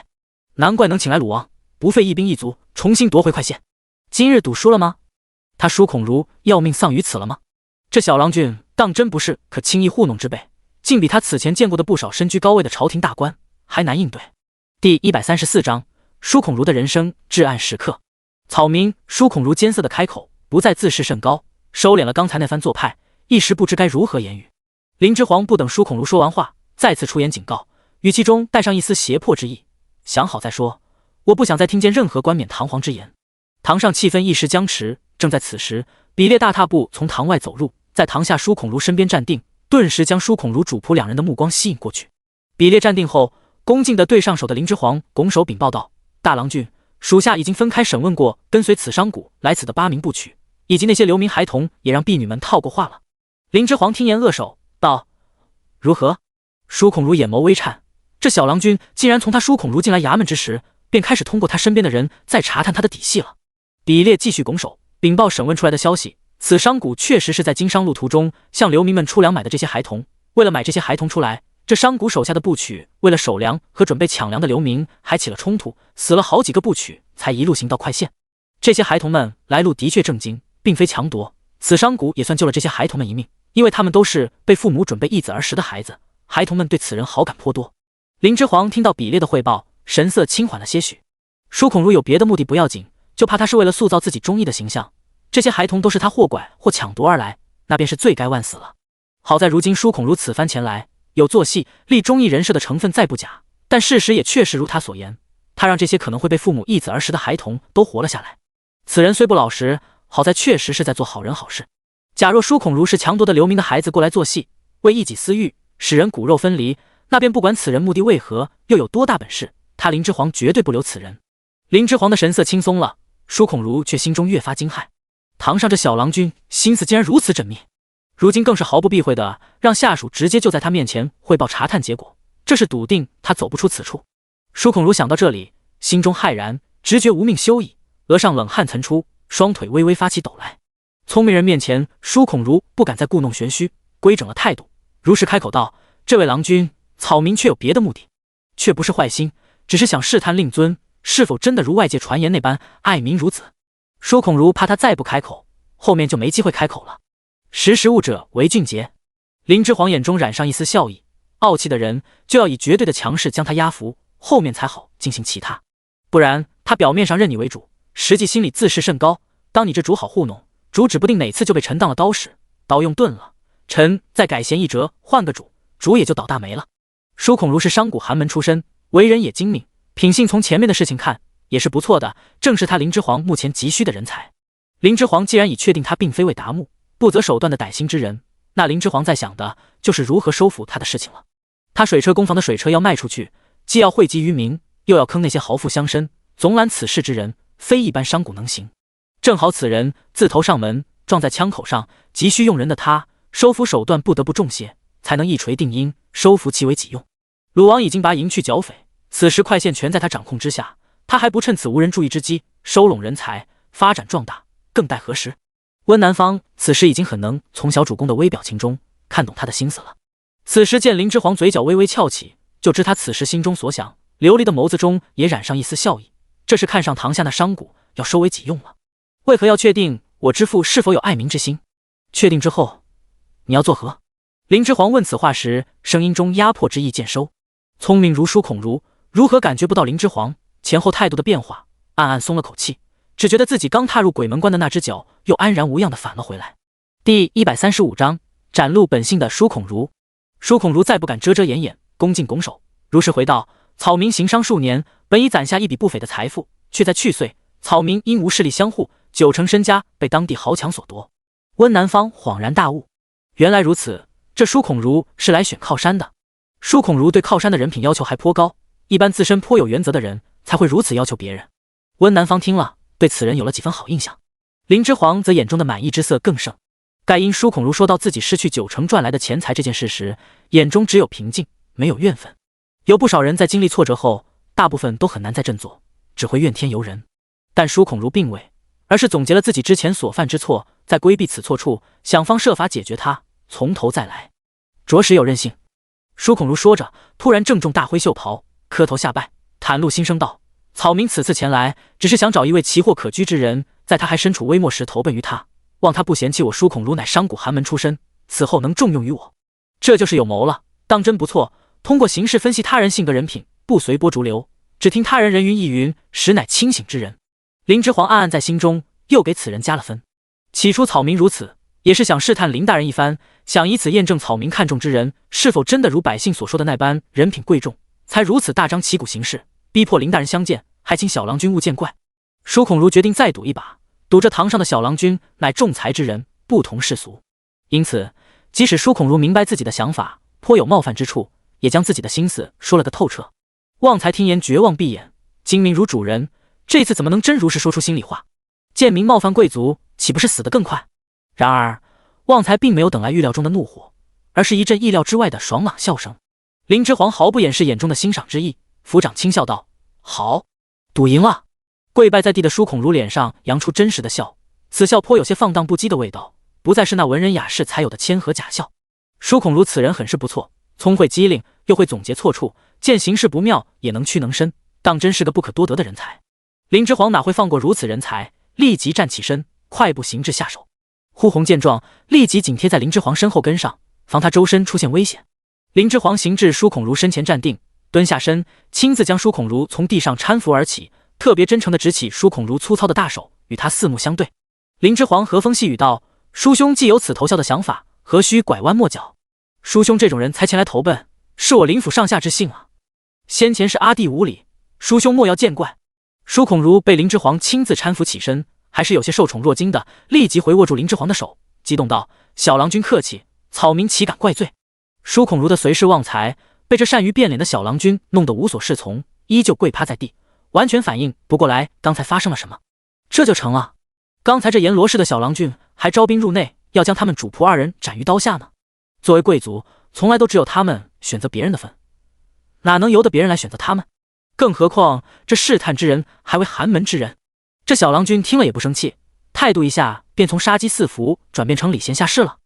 难怪能请来鲁王，不费一兵一卒重新夺回快县。今日赌输了吗？他舒孔如要命丧于此了吗？这小郎君当真不是可轻易糊弄之辈，竟比他此前见过的不少身居高位的朝廷大官还难应对。第134章舒孔如的人生至暗时刻。草民舒孔如艰涩的开口，不再自视甚高，收敛了刚才那番做派，一时不知该如何言语。林之皇不等舒孔如说完话，再次出言警告，语气中带上一丝胁迫之意：“想好再说，我不想再听见任何冠冕堂皇之言。”堂上气氛一时僵持。正在此时，比列大踏步从堂外走入，在堂下舒孔如身边站定，顿时将舒孔如主仆两人的目光吸引过去。比列站定后，恭敬地对上手的林之皇拱手禀报道：“大郎君，属下已经分开审问过跟随此商贾来此的8名部曲，以及那些流民孩童，也让婢女们套过话了。”林之皇听言扼手道：“如何？”舒孔如眼眸微颤，这小郎君竟然从他舒孔如进来衙门之时，便开始通过他身边的人在查探他的底细了。比列继续拱手禀报审问出来的消息，此商贾确实是在经商路途中向流民们出粮买的这些孩童。为了买这些孩童出来，这商贾手下的部曲为了守粮和准备抢粮的流民还起了冲突，死了好几个部曲，才一路行到快县。这些孩童们来路的确正经，并非强夺，此商贾也算救了这些孩童们一命，因为他们都是被父母准备易子而食的孩子，孩童们对此人好感颇多。林之皇听到比列的汇报，神色轻缓了些许。舒孔如有别的目的不要紧，就怕他是为了塑造自己忠义的形象，这些孩童都是他或拐或抢夺而来，那便是罪该万死了。好在如今舒孔如此番前来，有做戏立忠义人设的成分再不假，但事实也确实如他所言，他让这些可能会被父母易子而食的孩童都活了下来。此人虽不老实，好在确实是在做好人好事。假若舒孔如是强夺的流民的孩子过来做戏，为一己私欲，使人骨肉分离，那便不管此人目的为何，又有多大本事，他林之皇绝对不留此人。林之皇的神色轻松了，舒孔如却心中越发惊骇。堂上这小郎君心思竟然如此缜密，如今更是毫不避讳的让下属直接就在他面前汇报查探结果，这是笃定他走不出此处。舒孔如想到这里，心中骇然，直觉无命休矣，额上冷汗涔出，双腿微微发起抖来。聪明人面前，舒孔如不敢再故弄玄虚，规整了态度，如实开口道：“这位郎君，草民却有别的目的，却不是坏心，只是想试探令尊是否真的如外界传言那般爱民如子。”舒孔如怕他再不开口，后面就没机会开口了。识时务者为俊杰。林之皇眼中染上一丝笑意，傲气的人就要以绝对的强势将他压服，后面才好进行其他。不然他表面上认你为主，实际心里自视甚高，当你这主好糊弄，主指不定哪次就被臣当了刀使，刀用钝了，臣再改弦易辙，换个主，主也就倒大霉了。舒孔如是商贾寒门出身，为人也精明，品性从前面的事情看也是不错的，正是他林之皇目前急需的人才。林之皇既然已确定他并非为达目不择手段的歹心之人，那林之皇在想的就是如何收服他的事情了。他水车工坊的水车要卖出去，既要惠及于民，又要坑那些豪富乡绅，总揽此事之人，非一般商贾能行。正好此人自投上门，撞在枪口上，急需用人的他，收服手段不得不重些，才能一锤定音，收服其为己用。鲁王已经把银去剿匪，此时快线全在他掌控之下，他还不趁此无人注意之机收拢人才，发展壮大，更待何时？温南方此时已经很能从小主公的微表情中看懂他的心思了。此时见林之皇嘴角微微翘起，就知他此时心中所想，流离的眸子中也染上一丝笑意。这是看上堂下那商贾，要收为己用了。为何要确定我之父是否有爱民之心？确定之后，你要作何？林之皇问此话时，声音中压迫之意渐收。聪明如舒孔如，如何感觉不到林之皇前后态度的变化，暗暗松了口气，只觉得自己刚踏入鬼门关的那只脚又安然无恙地返了回来。第135章，展露本性的舒孔如。舒孔如再不敢遮遮掩掩，恭敬拱手，如实回道：草民行商数年，本已攒下一笔不菲的财富，却在去岁，草民因无势力相护，9成身家被当地豪强所夺。温南方恍然大悟，原来如此，这舒孔如是来选靠山的。舒孔如对靠山的人品要求还颇高，一般自身颇有原则的人才会如此要求别人。温南方听了，对此人有了几分好印象。林之皇则眼中的满意之色更盛。盖因舒孔如说到自己失去9成赚来的钱财这件事时，眼中只有平静，没有怨愤。有不少人在经历挫折后，大部分都很难再振作，只会怨天尤人。但舒孔如并未，而是总结了自己之前所犯之错，在规避此错处，想方设法解决它，从头再来，着实有韧性。舒孔如说着，突然郑重大挥袖袍，磕头下拜，袒露心声道：草民此次前来，只是想找一位奇货可居之人，在他还身处微末时投奔于他，望他不嫌弃我舒孔如乃商贾寒门出身，此后能重用于我。这就是有谋了，当真不错。通过形势分析他人性格人品，不随波逐流，只听他人人云亦云，实乃清醒之人。林之皇暗暗在心中又给此人加了分。起初草民如此，也是想试探林大人一番，想以此验证草民看中之人是否真的如百姓所说的那般人品贵重，才如此大张旗鼓行事，逼迫林大人相见，还请小郎君勿见怪。舒孔如决定再赌一把，赌这堂上的小郎君乃重才之人，不同世俗。因此即使舒孔如明白自己的想法颇有冒犯之处，也将自己的心思说了个透彻。旺财听言绝望闭眼，精明如主人，这次怎么能真如实说出心里话？贱民冒犯贵族，岂不是死得更快？然而旺财并没有等来预料中的怒火，而是一阵意料之外的爽朗笑声。林之皇毫不掩饰眼中的欣赏之意，抚掌轻笑道：好，赌赢了。跪拜在地的舒孔如脸上扬出真实的笑，此笑颇有些放荡不羁的味道，不再是那文人雅士才有的谦和假笑。舒孔如此人很是不错，聪慧机灵，又会总结错处，见形势不妙也能屈能伸，当真是个不可多得的人才。林之皇哪会放过如此人才，立即站起身，快步行至下手。呼红见状，立即紧贴在林之皇身后跟上，防他周身出现危险。林之皇行至舒孔如身前站定，蹲下身，亲自将舒孔如从地上搀扶而起，特别真诚地执起舒孔如粗糙的大手，与他四目相对。林之皇和风细语道：叔兄既有此投效的想法，何须拐弯抹角？叔兄这种人才前来投奔，是我林府上下之幸啊。先前是阿弟无礼，叔兄莫要见怪。舒孔如被林之皇亲自搀扶起身，还是有些受宠若惊的，立即回握住林之皇的手，激动道：小郎君客气，草民岂敢怪罪？舒孔如的随侍旺财被这善于变脸的小郎君弄得无所适从，依旧跪趴在地，完全反应不过来刚才发生了什么。这就成了，刚才这阎罗氏的小郎君还招兵入内，要将他们主仆2人斩于刀下呢。作为贵族，从来都只有他们选择别人的份，哪能由得别人来选择他们？更何况这试探之人还为寒门之人。这小郎君听了也不生气，态度一下便从杀机四伏转变成礼贤下士了。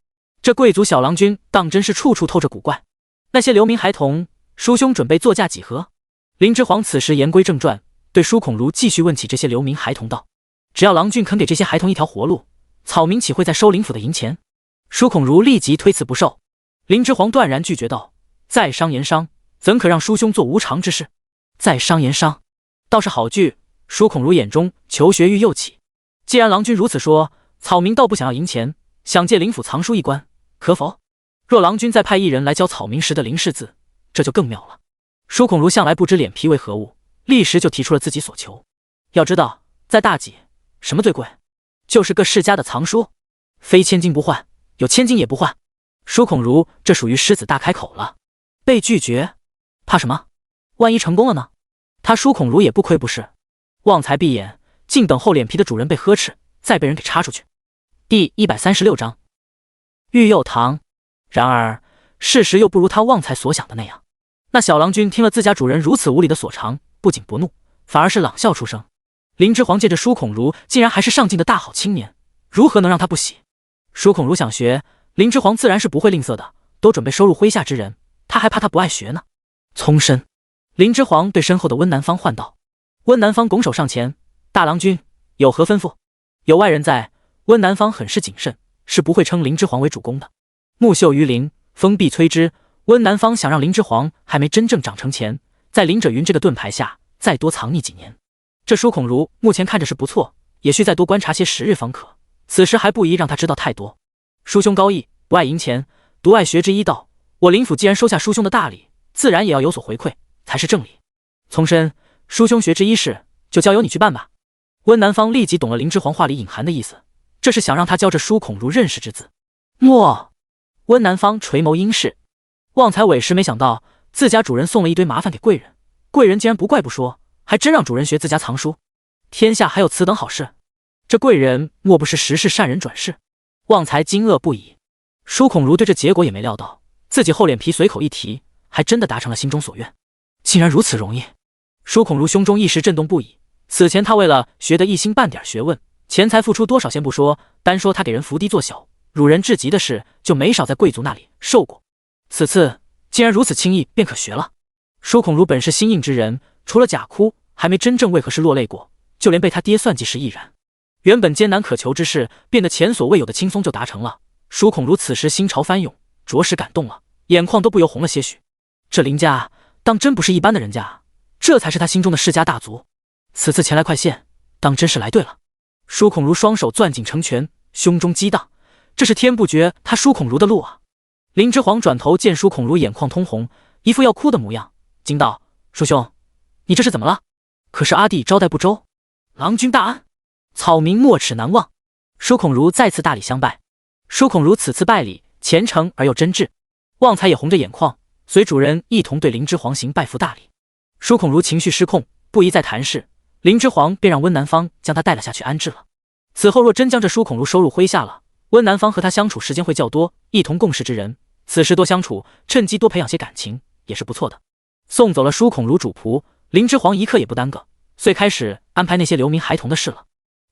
这贵族小郎君当真是处处透着古怪。那些流民孩童，叔兄准备作价几何？林之皇此时言归正传，对舒孔如继续问起这些流民孩童道：只要郎君肯给这些孩童一条活路，草民岂会再收林府的银钱？舒孔如立即推辞不受。林之皇断然拒绝道：在商言商，怎可让叔兄做无常之事？在商言商，倒是好句。舒孔如眼中求学欲又起，既然郎君如此说，草民倒不想要银钱，想借林府藏书一关，可否？若郎君再派一人来教草民识的林氏字，这就更妙了。舒孔如向来不知脸皮为何物，立时就提出了自己所求。要知道，在大济，什么最贵？就是各世家的藏书，非千金不换，有千金也不换。舒孔如这属于狮子大开口了，被拒绝，怕什么？万一成功了呢？他舒孔如也不亏不是。旺财闭眼，静等厚脸皮的主人被呵斥，再被人给插出去。第136章，玉釉堂。然而事实又不如他旺财所想的那样。那小郎君听了自家主人如此无礼的所长，不仅不怒，反而是朗笑出声。林之皇见着舒孔如竟然还是上进的大好青年，如何能让他不喜？舒孔如想学，林之皇自然是不会吝啬的，都准备收入麾下之人，他还怕他不爱学呢。从身，林之皇对身后的温南方唤道。温南方拱手上前，大郎君有何吩咐？有外人在，温南方很是谨慎，是不会称林之皇为主公的。木秀于林，风必摧之。温南方想让林之皇还没真正长成前，在林者云这个盾牌下再多藏匿几年。这舒孔如目前看着是不错，也需再多观察些时日方可。此时还不宜让他知道太多。叔兄高义，不爱银钱，独爱学之一道。我林府既然收下叔兄的大礼，自然也要有所回馈，才是正理。从身，叔兄学之一事，就交由你去办吧。温南方立即懂了林之皇话里隐含的意思，这是想让他教着舒孔如认识之字。诺。温南方垂眸应是。旺财委实没想到自家主人送了一堆麻烦给贵人，贵人竟然不怪不说，还真让主人学自家藏书。天下还有此等好事？这贵人莫不是时势善人转世？旺财惊愕不已。舒孔如对这结果也没料到，自己厚脸皮随口一提，还真的达成了心中所愿。竟然如此容易！舒孔如胸中一时震动不已。此前他为了学得一星半点学问，钱财付出多少先不说，单说他给人伏低做小、辱人至极的事，就没少在贵族那里受过。此次竟然如此轻易便可学了。舒孔如本是心硬之人，除了假哭，还没真正为何事落泪过，就连被他爹算计时亦然。原本艰难可求之事，变得前所未有的轻松就达成了。舒孔如此时心潮翻涌，着实感动了，眼眶都不由红了些许。这林家当真不是一般的人家，这才是他心中的世家大族。此次前来快献，当真是来对了。舒孔如双手攥紧成拳，胸中激荡，这是天不绝他舒孔如的路啊！林之皇转头见舒孔如眼眶通红，一副要哭的模样，惊道：“叔兄，你这是怎么了？可是阿弟招待不周？郎君大安，草民没齿难忘。”舒孔如再次大礼相拜。舒孔如此次拜礼虔诚而又真挚，旺财也红着眼眶，随主人一同对林之皇行拜服大礼。舒孔如情绪失控，不宜再谈事，林之皇便让温南方将他带了下去安置了。此后若真将这舒孔如收入麾下了，温南方和他相处时间会较多，一同共事之人，此时多相处，趁机多培养些感情，也是不错的。送走了舒孔如主仆，林之皇一刻也不耽搁，遂开始安排那些流民孩童的事了。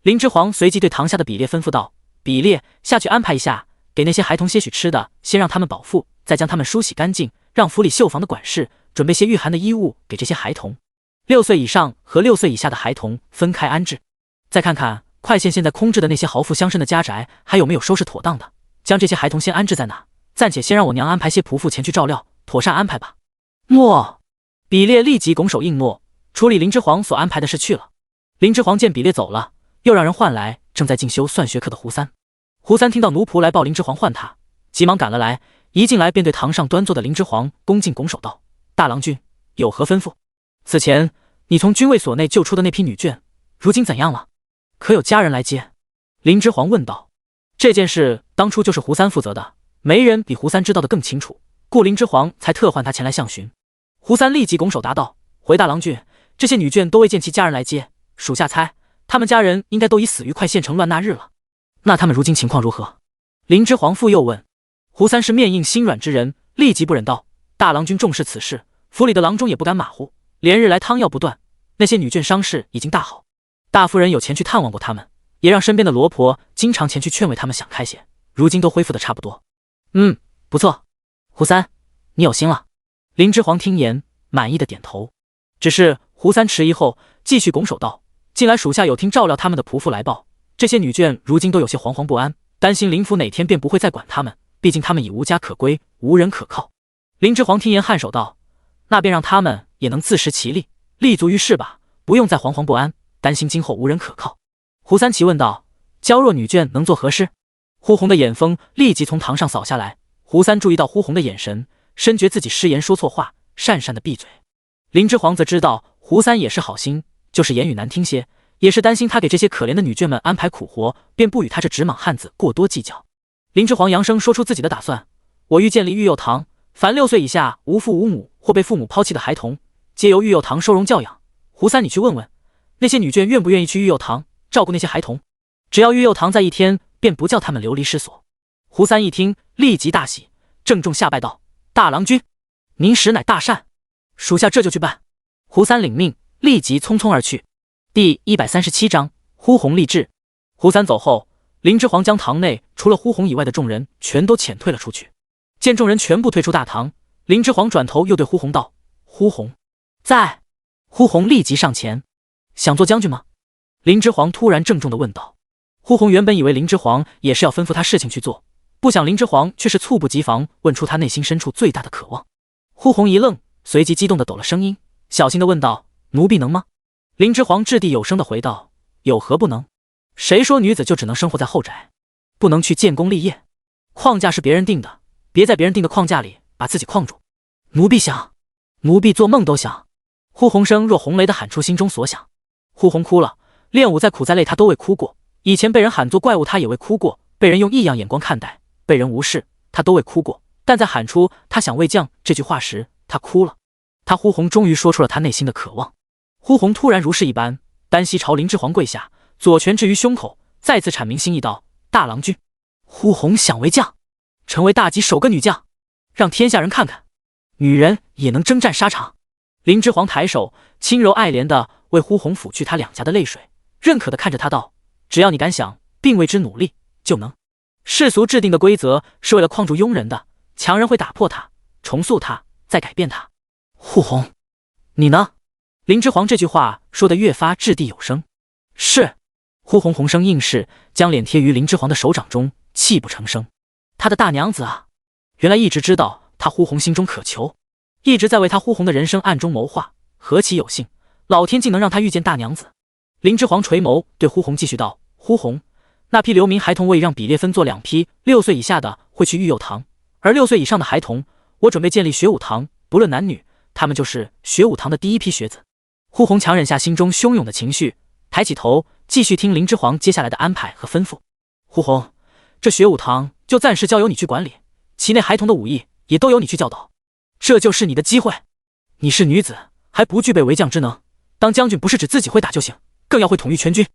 林之皇随即对堂下的比列吩咐道：“比列，下去安排一下，给那些孩童些许吃的，先让他们饱腹，再将他们梳洗干净，让府里绣房的管事准备些御寒的衣物给这些孩童。6岁以上和6岁以下的孩童分开安置。再看看快县现在空置的那些豪富乡绅的家宅，还有没有收拾妥当的，将这些孩童先安置在哪，暂且先让我娘安排些仆妇前去照料，妥善安排吧。”诺。比列立即拱手应诺，处理林之皇所安排的事去了。林之皇见比列走了，又让人唤来正在进修算学课的胡三。胡三听到奴仆来报林之皇唤他，急忙赶了来，一进来便对堂上端坐的林之皇恭敬拱手道：“大郎君有何吩咐？此前你从军卫所内救出的那批女眷，如今怎样了？可有家人来接？”林之皇问道。这件事当初就是胡三负责的，没人比胡三知道的更清楚，故林之皇才特唤他前来相询。胡三立即拱手答道：“回大郎君，这些女眷都未见其家人来接，属下猜他们家人应该都已死于快县城乱那日了。那他们如今情况如何？”林之皇复又问。胡三是面硬心软之人，立即不忍道：“大郎君重视此事，府里的郎中也不敢马虎，连日来汤药不断，那些女眷伤势已经大好。大夫人有前去探望过他们，也让身边的罗婆经常前去劝慰他们想开些，如今都恢复的差不多。”“不错，胡三，你有心了。”林之皇听言，满意的点头。只是胡三迟疑后，继续拱手道：“近来属下有听照料他们的仆妇来报，这些女眷如今都有些惶惶不安，担心林府哪天便不会再管他们，毕竟他们已无家可归，无人可靠。”林之皇听言颔首道：“那便让他们也能自食其力，立足于世吧，不用再惶惶不安，担心今后无人可靠。”胡三奇问道：“娇弱女眷能做何事？”呼红的眼风立即从堂上扫下来，胡三注意到呼红的眼神，深觉自己失言说错话，讪讪的闭嘴。林之皇则知道胡三也是好心，就是言语难听些，也是担心他给这些可怜的女眷们安排苦活，便不与他这纸莽汉子过多计较。林之皇扬声说出自己的打算：“我欲建立育幼堂，凡6岁以下无父无母或被父母抛弃的孩童，皆由育幼堂收容教养。胡三，你去问问那些女眷愿不愿意去育幼堂照顾那些孩童，只要育幼堂在一天，便不叫他们流离失所。”胡三一听，立即大喜，郑重下拜道：“大郎君，您实乃大善。属下这就去办。胡三领命，立即匆匆而去。第137章呼红立志。胡三走后，林之皇将堂内除了呼红以外的众人全都遣退了出去。见众人全部退出大堂，林之皇转头又对呼红道：“呼红，在。”呼红立即上前：“想做将军吗？”林之皇突然郑重地问道。呼红原本以为林之皇也是要吩咐他事情去做，不想林之皇却是猝不及防问出他内心深处最大的渴望。呼红一愣，随即激动地抖了声音，小心地问道：“奴婢能吗？”林之皇掷地有声地回道：“有何不能？谁说女子就只能生活在后宅，不能去建功立业？框架是别人定的，别在别人定的框架里把自己框住。奴婢想，奴婢做梦都想。”呼红声若洪雷地喊出心中所想。呼红哭了，练武再苦再累他都未哭过，以前被人喊作怪物他也未哭过，被人用异样眼光看待，被人无视他都未哭过，但在喊出他想为将这句话时他哭了。他呼红终于说出了他内心的渴望。呼红突然如是一般，单膝朝林之皇跪下，左拳置于胸口，再次阐明心意道：“大郎君，呼红想为将，成为大吉首个女将，让天下人看看，女人也能征战沙场。”林之皇抬手轻柔爱怜地为呼红抚去他两颊的泪水，认可地看着他道：“只要你敢想，并为之努力，就能。世俗制定的规则是为了框住庸人的，强人会打破它，重塑它，再改变它。呼红，你呢？”林之皇这句话说得越发掷地有声。是。呼红红声应是，将脸贴于林之皇的手掌中，泣不成声。他的大娘子啊，原来一直知道他呼红心中渴求，一直在为他呼红的人生暗中谋划，何其有幸，老天竟能让他遇见大娘子。林之皇垂眸对呼红继续道：“呼红，那批流民孩童我已让比列分作2批，6岁以下的会去育幼堂，而6岁以上的孩童，我准备建立学武堂，不论男女，他们就是学武堂的第一批学子。”呼红强忍下心中汹涌的情绪，抬起头继续听林之皇接下来的安排和吩咐。呼红，这学武堂就暂时交由你去管理，其内孩童的武艺也都由你去教导，这就是你的机会。你是女子，还不具备为将之能，当将军不是指自己会打就行，更要会统御全军。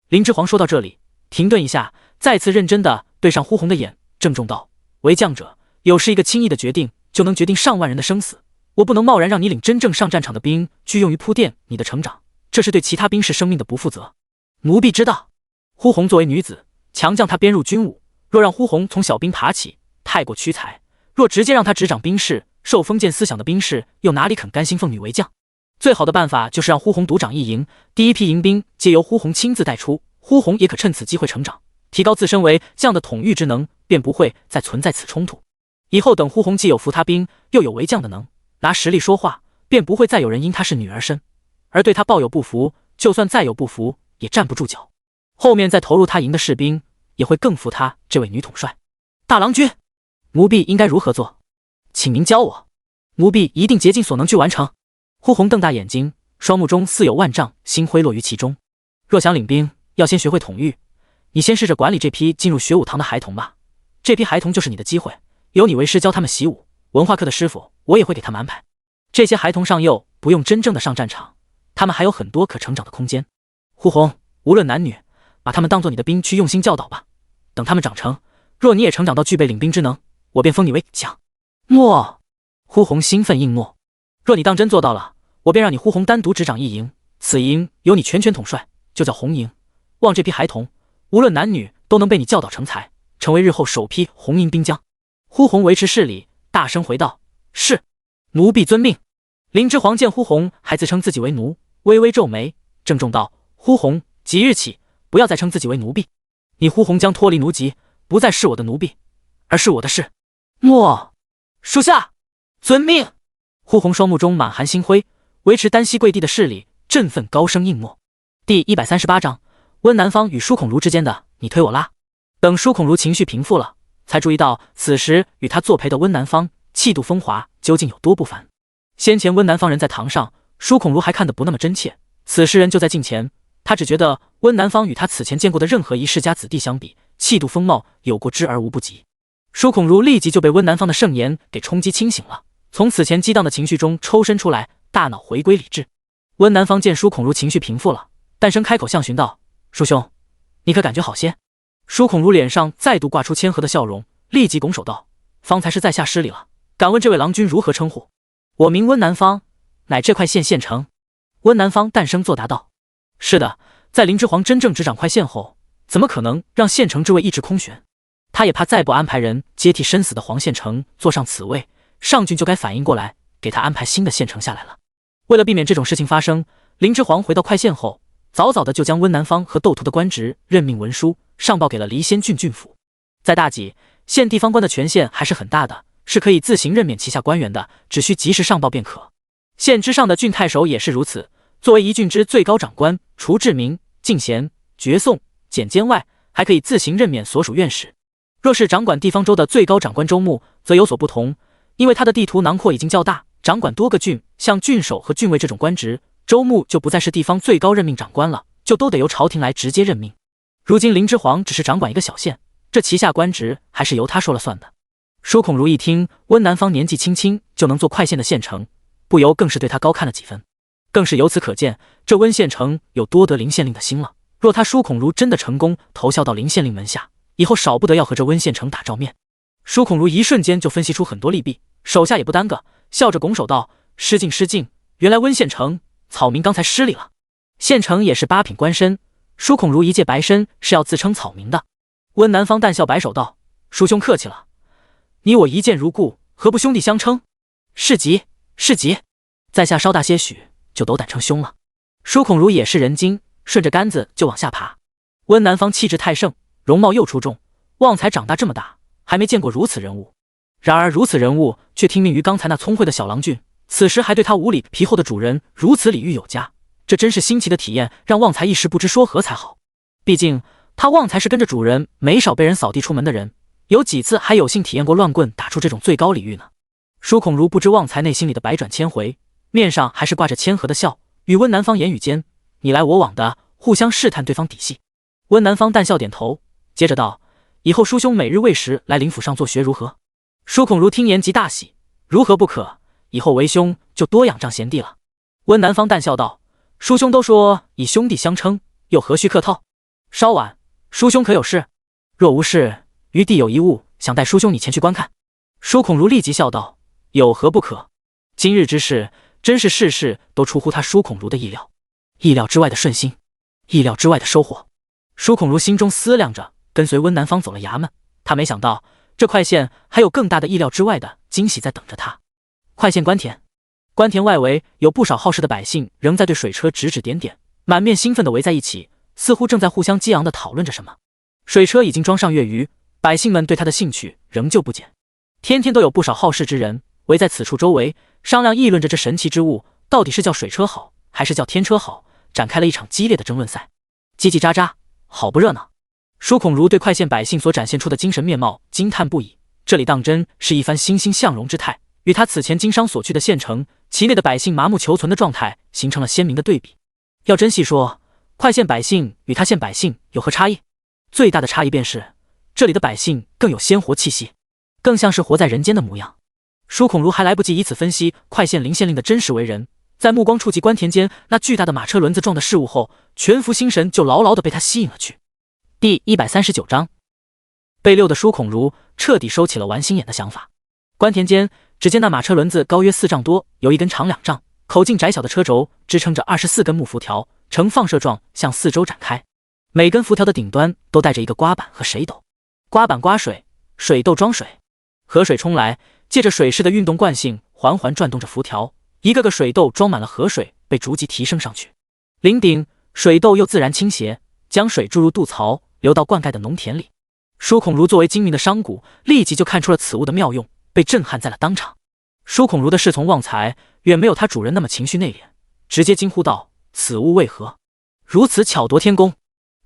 林之皇说到这里，停顿一下，再次认真地对上呼红的眼，郑重道：“为将者，有时一个轻易的决定就能决定上万人的生死。我不能贸然让你领真正上战场的兵去用于铺垫你的成长，这是对其他兵士生命的不负责。奴婢知道。”呼红作为女子，强将她编入军伍，若让呼红从小兵爬起，太过屈才；若直接让她执掌兵士，受封建思想的兵士又哪里肯甘心奉女为将？最好的办法就是让呼红独掌一营，第一批营兵皆由呼红亲自带出，呼红也可趁此机会成长，提高自身为将的统御之能，便不会再存在此冲突。以后等呼红既有扶他兵，又有为将的能，拿实力说话，便不会再有人因他是女儿身，而对他抱有不服，就算再有不服，也站不住脚。后面再投入他营的士兵，也会更服他这位女统帅。大郎君，奴婢应该如何做？请您教我，奴婢一定竭尽所能去完成。呼红瞪大眼睛，双目中似有万丈星辉落于其中。若想领兵，要先学会统御，你先试着管理这批进入学武堂的孩童吧。这批孩童就是你的机会，由你为师教他们习武，文化课的师傅我也会给他们安排。这些孩童尚幼，不用真正的上战场，他们还有很多可成长的空间。呼红，无论男女，把他们当作你的兵去用心教导吧。等他们长成，若你也成长到具备领兵之能，我便封你为将。诺。呼红兴奋应诺。若你当真做到了，我便让你呼红单独执掌一营，此营由你全权统帅，就叫红营。望这批孩童，无论男女，都能被你教导成才，成为日后首批红营兵将。呼红维持势礼，大声回道：“是，奴婢遵命。”林之皇见呼红还自称自己为奴，微微皱眉，郑重道：“呼红，即日起不要再称自己为奴婢，你呼红将脱离奴籍，不再是我的奴婢，而是我的事。”诺。属下遵命。呼红双目中满含星辉，维持单膝跪地的势力，振奋高声应诺。第138章温南方与舒孔如之间的你推我拉。等舒孔如情绪平复了，才注意到此时与他作陪的温南方气度风华究竟有多不凡。先前温南方人在堂上，舒孔如还看得不那么真切，此时人就在近前，他只觉得温南方与他此前见过的任何一世家子弟相比，气度风貌有过之而无不及。舒孔如立即就被温南方的盛言给冲击清醒了，从此前激荡的情绪中抽身出来，大脑回归理智。温南方见舒孔如情绪平复了，淡声开口向询道：“舒兄，你可感觉好些？”舒孔如脸上再度挂出谦和的笑容，立即拱手道：“方才是在下失礼了，敢问这位郎君如何称呼？”“我名温南方，乃这块县县城？温南方淡声作答道：是的，在林之皇真正执掌快县后，怎么可能让县城之位一直空悬？他也怕再不安排人接替身死的黄县城坐上此位，上郡就该反应过来，给他安排新的县城下来了。为了避免这种事情发生，林之皇回到快县后，早早的就将温南方和窦屠的官职任命文书上报给了离仙郡郡府。在大济县，地方官的权限还是很大的，是可以自行任免旗下官员的，只需及时上报便可。县之上的郡太守也是如此，作为一郡之最高长官，除治民、进贤、决讼、检监外，还可以自行任免所属院士。若是掌管地方州的最高长官州牧，则有所不同，因为他的地图囊括已经较大，掌管多个郡，像郡守和郡尉这种官职，州牧就不再是地方最高任命长官了，就都得由朝廷来直接任命。如今林之皇只是掌管一个小县，这旗下官职还是由他说了算的。舒孔如一听温南方年纪轻轻就能做快县的县城，不由更是对他高看了几分，更是由此可见这温县城有多得林县令的心了。若他舒孔如真的成功投效到林县令门下，以后少不得要和这温县城打照面。舒孔如一瞬间就分析出很多利弊，手下也不耽搁，笑着拱手道：失敬失敬，原来温县城草民刚才失礼了。县城也是8品官绅，舒孔如一介白身是要自称草民的。温南方淡笑摆手道：叔兄客气了，你我一见如故，何不兄弟相称？是急是急，在下稍大些许就斗胆称兄了。舒孔如也是人精，顺着杆子就往下爬。温南方气质太盛，容貌又出众，旺财长大这么大还没见过如此人物。然而如此人物却听命于刚才那聪慧的小郎君，此时还对他无礼皮厚的主人如此礼遇有加，这真是新奇的体验，让旺财一时不知说何才好。毕竟他旺财是跟着主人没少被人扫地出门的人，有几次还有幸体验过乱棍打出这种最高礼遇呢。舒孔如不知旺财内心里的百转千回，面上还是挂着谦和的笑，与温南方言语间你来我往的互相试探对方底细。温南方淡笑点头，接着道：以后叔兄每日未时来林府上做学如何？舒孔如听言即大喜，如何不可，以后为兄就多仰仗贤弟了。温南方淡笑道：叔兄都说以兄弟相称，又何须客套？稍晚，叔兄可有事？若无事，余弟有一物想带叔兄你前去观看。舒孔如立即笑道：有何不可？今日之事真是事事都出乎他舒孔如的意料，意料之外的顺心，意料之外的收获。舒孔如心中思量着，跟随温南方走了衙门。他没想到这快县还有更大的意料之外的惊喜在等着他。快县官田，官田外围有不少好事的百姓仍在对水车指指点点，满面兴奋地围在一起，似乎正在互相激昂地讨论着什么。水车已经装上月余，百姓们对他的兴趣仍旧不减，天天都有不少好事之人围在此处周围，商量议论着这神奇之物到底是叫水车好还是叫天车好，展开了一场激烈的争论赛，叽叽喳喳，好不热闹。舒孔如对快县百姓所展现出的精神面貌惊叹不已，这里当真是一番欣欣向荣之态，与他此前经商所去的县城，其内的百姓麻木求存的状态形成了鲜明的对比。要真细说，快县百姓与他县百姓有何差异？最大的差异便是，这里的百姓更有鲜活气息，更像是活在人间的模样。舒孔如还来不及以此分析快县林县令的真实为人，在目光触及关田间那巨大的马车轮子状的事物后，全副心神就牢牢地被他吸引了去。第139章，被溜的舒孔如彻底收起了玩心眼的想法。关田间，只见那马车轮子高约4丈多，由1根长2丈、口径窄小的车轴支撑着24根木辐条，呈放射状向四周展开。每根辐条的顶端都带着一个刮板和水斗，刮板刮水，水斗装水，河水冲来，借着水势的运动惯性，缓缓转动着辐条，一个个水斗装满了河水，被逐级提升上去。临顶，水斗又自然倾斜，将水注入渡槽，流到灌溉的农田里。舒孔如作为精明的商贾，立即就看出了此物的妙用，被震撼在了当场。舒孔如的侍从旺财远没有他主人那么情绪内敛，直接惊呼道：此物为何如此巧夺天工？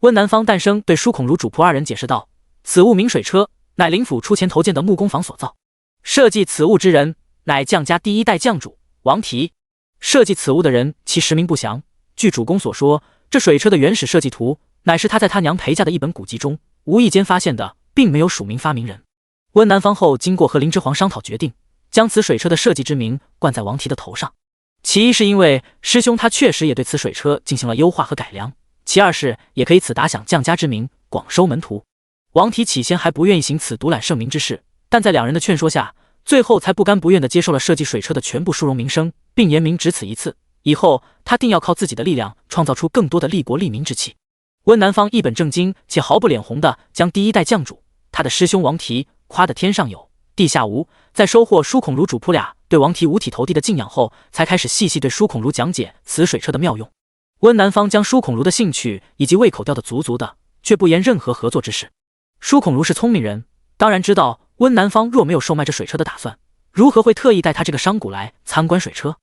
温南方淡声对舒孔如主仆2人解释道：此物名水车，乃林府出钱投建的木工坊所造，设计此物之人乃将家第1代将主王提。设计此物的人其实名不详，据主公所说，这水车的原始设计图乃是他在他娘陪嫁的一本古籍中无意间发现的，并没有署名发明人。温南方后经过和林之皇商讨，决定将此水车的设计之名冠在王提的头上。其一是因为师兄他确实也对此水车进行了优化和改良，其二是也可以此打响将家之名，广收门徒。王提起先还不愿意行此独揽盛名之事，但在2人的劝说下，最后才不甘不愿地接受了设计水车的全部殊荣名声，并言明只此一次，以后他定要靠自己的力量创造出更多的利国利民之气。温南方一本正经且毫不脸红地将第一代将主他的师兄王提夸得天上有地下无，在收获舒孔儒主仆俩对王提五体投地的敬仰后，才开始细细对舒孔儒讲解此水车的妙用。温南方将舒孔儒的兴趣以及胃口吊得足足的，却不言任何合作之事。舒孔儒是聪明人，当然知道温南方若没有售卖这水车的打算，如何会特意带他这个商贾来参观水车？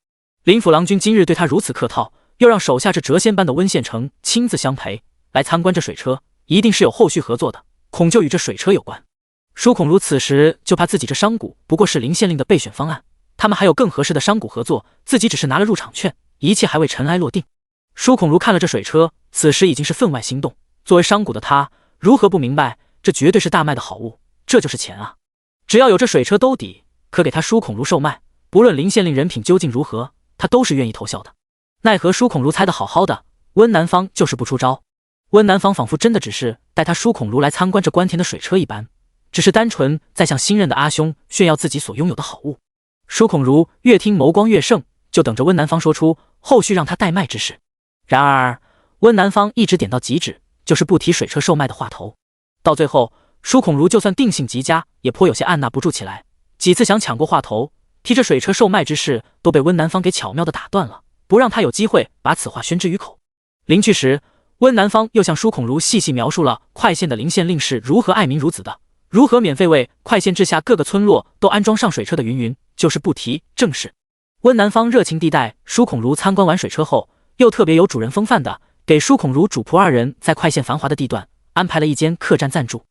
林府郎君今日对他如此客套，又让手下这谪仙般的温县城亲自相陪来参观这水车，一定是有后续合作的，恐就与这水车有关。舒孔儒此时就怕自己这商贾不过是林县令的备选方案，他们还有更合适的商贾合作，自己只是拿了入场券，一切还未尘埃落定。舒孔儒看了这水车，此时已经是分外心动。作为商贾的他，如何不明白这绝对是大卖的好物？这就是钱啊！只要有这水车兜底，可给他舒孔儒售卖，不论林县令人品究竟如何，他都是愿意投效的。奈何舒孔儒猜得好好的，温南方就是不出招。温南方仿佛真的只是带他舒孔儒来参观这关田的水车一般，只是单纯在向新任的阿兄炫耀自己所拥有的好物。舒孔儒越听眸光越盛，就等着温南方说出后续让他代卖之事。然而温南方一直点到即止，就是不提水车售卖的话头。到最后，舒孔儒就算定性极佳，也颇有些按捺不住起来，几次想抢过话头，提着水车售卖之事，都被温南方给巧妙地打断了，不让他有机会把此话宣之于口。临去时，温南方又向舒孔儒细细描述了快县的林县令是如何爱民如子的，如何免费为快县治下各个村落都安装上水车的云云，就是不提正事。温南方热情地待舒孔儒参观完水车后，又特别有主人风范的给舒孔儒主仆二人在快县繁华的地段安排了一间客栈暂住。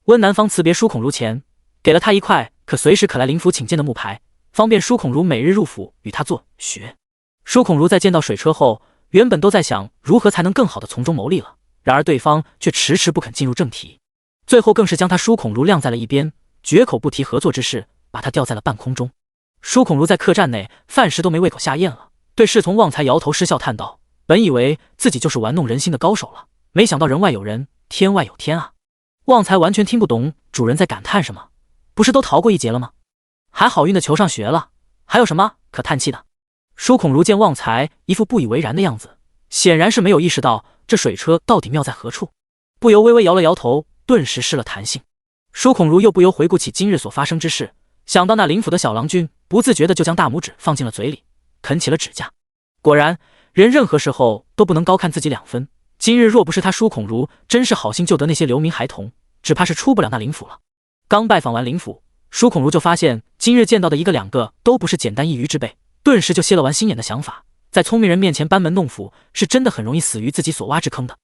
温南方辞别舒孔儒前，给了他一块随时可来林府请见的木牌，方便舒孔儒每日入府与他做学。舒孔儒在见到水车后，原本都在想如何才能更好的从中牟利了，然而对方却迟迟不肯进入正题，最后更是将他舒孔儒晾在了一边，绝口不提合作之事，把他吊在了半空中。舒孔儒在客栈内饭食都没胃口下咽了，对侍从旺财摇头失笑叹道：本以为自己就是玩弄人心的高手了，没想到人外有人，天外有天啊！旺财完全听不懂主人在感叹什么，不是都逃过一劫了吗？还好运的求上学了，还有什么可叹气的？舒孔儒见旺财一副不以为然的样子，显然是没有意识到这水车到底妙在何处，不由微微摇了摇头，顿时失了弹性。舒孔儒又不由回顾起今日所发生之事，想到那林府的小郎君，不自觉的就将大拇指放进了嘴里，啃起了指甲。果然，人任何时候都不能高看自己2分。今日若不是他舒孔儒真是好心救得那些流民孩童，只怕是出不了那林府了。刚拜访完林府，舒孔儒就发现今日见到的一个两个都不是简单一隅之辈，顿时就泄了完心眼的想法，在聪明人面前班门弄斧，是真的很容易死于自己所挖之坑的。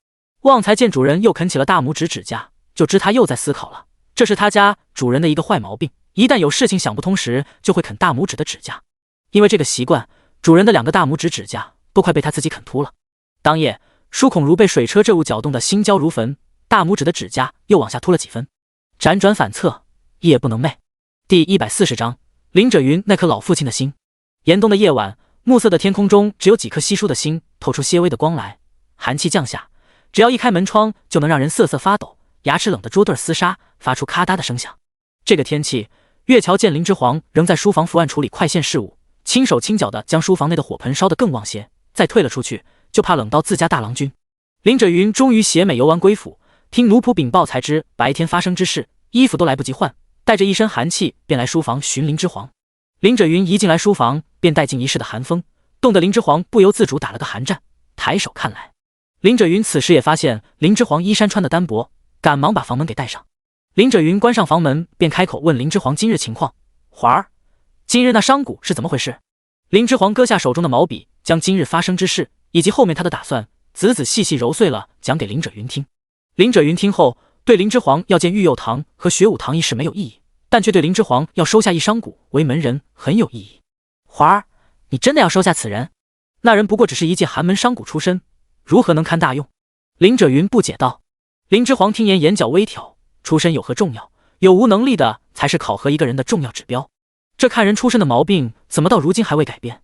旺财见主人又啃起了大拇指指甲，就知他又在思考了，这是他家主人的一个坏毛病，一旦有事情想不通时，就会啃大拇指的指甲。因为这个习惯，主人的2个大拇指指甲都快被他自己啃秃了。当夜，舒孔儒被水车这物搅动得心焦如焚，大拇指的指甲又往下秃了几分，辗转反侧，夜不能寐。第140章，林者云那颗老父亲的心。严冬的夜晚，暮色的天空中只有几颗稀疏的星透出些微的光来，寒气降下，只要一开门窗，就能让人瑟瑟发抖，牙齿冷的桌对厮杀，发出咔嗒的声响。这个天气，月桥见林之皇仍在书房伏案处理快线事务，轻手轻脚的将书房内的火盆烧得更旺些，再退了出去，就怕冷到自家大郎君。林者云终于携美游完归府，听奴仆禀报才知白天发生之事，衣服都来不及换，带着一身寒气便来书房寻林之皇。林者云一进来书房，便带进一室的寒风，冻得林之皇不由自主打了个寒战，抬手看来。林者云此时也发现林之皇衣衫穿得单薄，赶忙把房门给带上。林者云关上房门，便开口问林之皇今日情况：华儿，今日那商贾是怎么回事？林之皇搁下手中的毛笔，将今日发生之事以及后面他的打算仔仔细细揉碎了讲给林者云听。林者云听后，对林之皇要建玉幼堂和学武堂一事没有异议，但却对林之皇要收下一商贾为门人很有异议。华儿，你真的要收下此人？那人不过只是一介寒门商贾出身，如何能堪大用？林者云不解道。林之皇听言，眼角微挑，出身有何重要？有无能力的才是考核一个人的重要指标。这看人出身的毛病，怎么到如今还未改变？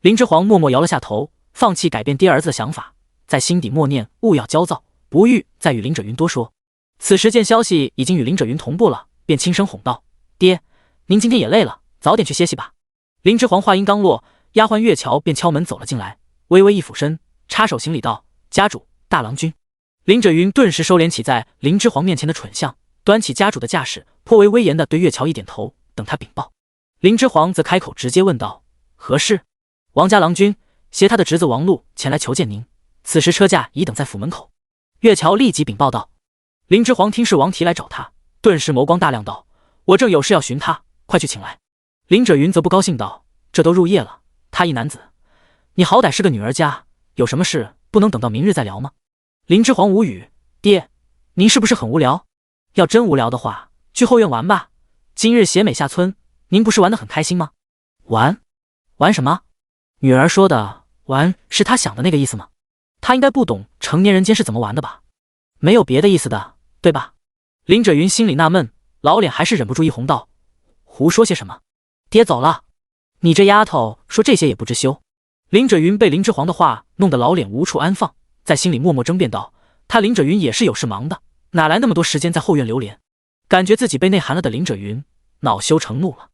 林之皇默默摇了下头，放弃改变爹儿子的想法，在心底默念勿要焦躁，不欲再与林者云多说。此时见消息已经与林者云同步了，便轻声哄道：爹，您今天也累了，早点去歇息吧。林之皇话音刚落，丫鬟月桥便敲门走了进来，微微一俯身，插手行礼道：“家主，大郎君。”林者云顿时收敛起在林之皇面前的蠢相，端起家主的架势，颇为威严地对月桥一点头，等他禀报。林之皇则开口直接问道：“何事？”王家郎君携他的侄子王禄前来求见您，此时车驾已等在府门口。月桥立即禀报道。林之皇听是王提来找他，顿时眸光大亮道：“我正有事要寻他，快去请来。”林者云则不高兴道：“这都入夜了，他一男子，你好歹是个女儿家，有什么事不能等到明日再聊吗？”林之皇无语：“爹，您是不是很无聊？要真无聊的话，去后院玩吧。今日携美下村，您不是玩得很开心吗？”“玩？玩什么？”女儿说的玩是他想的那个意思吗？他应该不懂成年人间是怎么玩的吧？没有别的意思的，对吧？林者云心里纳闷，老脸还是忍不住一红道：“胡说些什么？爹走了，你这丫头说这些也不知羞。”林者云被林之皇的话弄得老脸无处安放，在心里默默争辩道：“他林者云也是有事忙的，哪来那么多时间在后院流连？”感觉自己被内涵了的林者云恼羞成怒了：“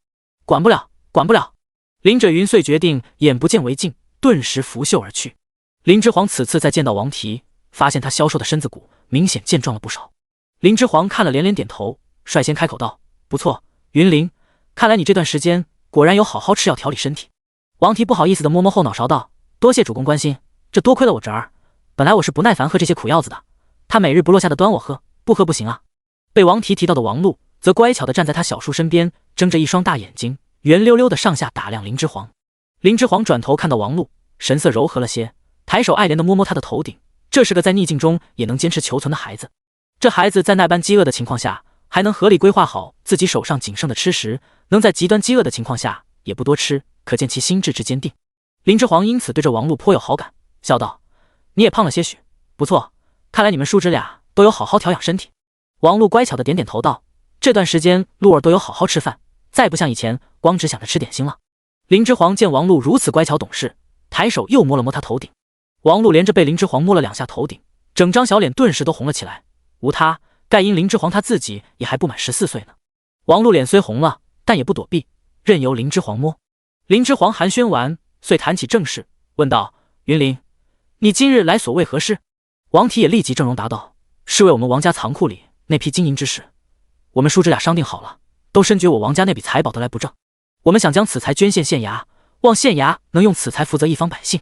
管不了，管不了！”林者云遂决定眼不见为净，顿时拂袖而去。林之皇此次再见到王提，发现他消瘦的身子骨明显健壮了不少。林之皇看了连连点头，率先开口道：“不错，云林，看来你这段时间果然有好好吃药调理身体。”王提不好意思地摸摸后脑勺道：“多谢主公关心，这多亏了我侄儿，本来我是不耐烦喝这些苦药子的，他每日不落下的端我喝，不喝不行啊。”被王提提到的王禄则乖巧地站在他小叔身边，睁着一双大眼睛，圆溜溜的上下打量林之皇。林之皇转头看到王禄，神色柔和了些，抬手爱怜地摸摸他的头顶。这是个在逆境中也能坚持求存的孩子。这孩子在那般饥饿的情况下，还能合理规划好自己手上仅剩的吃食，能在极端饥饿的情况下也不多吃，可见其心智之坚定。林之皇因此对这王禄颇有好感，笑道：“你也胖了些许，不错，看来你们叔侄俩都有好好调养身体。”王禄乖巧地点点头道：“这段时间鹿儿都有好好吃饭，再不像以前光只想着吃点心了。”林之皇见王禄如此乖巧懂事，抬手又摸了摸他头顶。王禄连着被林之皇摸了2下头顶，整张小脸顿时都红了起来。无他，盖因林之皇他自己也还不满14岁呢。王禄脸虽红了，但也不躲避，任由林之皇摸。林之皇寒暄完，遂谈起正事，问道：“云林，你今日来所为何事？”王提也立即正容答道：“是为我们王家仓库里那批金银之事，我们叔侄俩商定好了，都深觉我王家那笔财宝得来不正，我们想将此财捐献县衙，望县衙能用此财负责一方百姓。”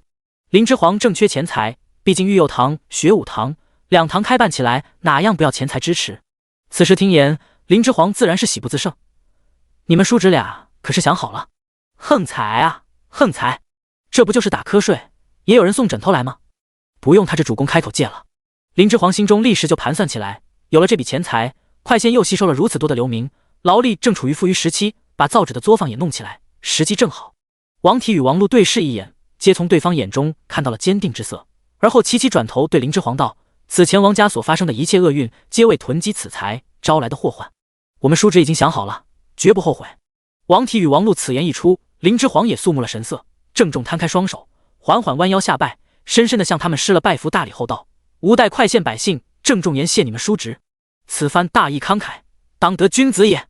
林之皇正缺钱财，毕竟育幼堂、学武堂2堂开办起来，哪样不要钱财支持？此时听言，林之皇自然是喜不自胜。你们叔侄俩可是想好了？横财啊，横财！这不就是打瞌睡，也有人送枕头来吗？不用他这主公开口借了。林之皇心中立时就盘算起来，有了这笔钱财，快县又吸收了如此多的流民，劳力正处于富余时期，把造纸的作坊也弄起来，时机正好。王提与王禄对视一眼，皆从对方眼中看到了坚定之色，而后齐齐转头对林之皇道：“此前王家所发生的一切厄运，皆为囤积此财招来的祸患。我们叔侄已经想好了，绝不后悔。”王提与王禄此言一出，林之皇也肃穆了神色，郑重摊开双手，缓缓弯腰下拜，深深地向他们施了拜服大礼后道：“吾代快县百姓郑重言谢你们叔侄，此番大义慷慨，当得君子也。”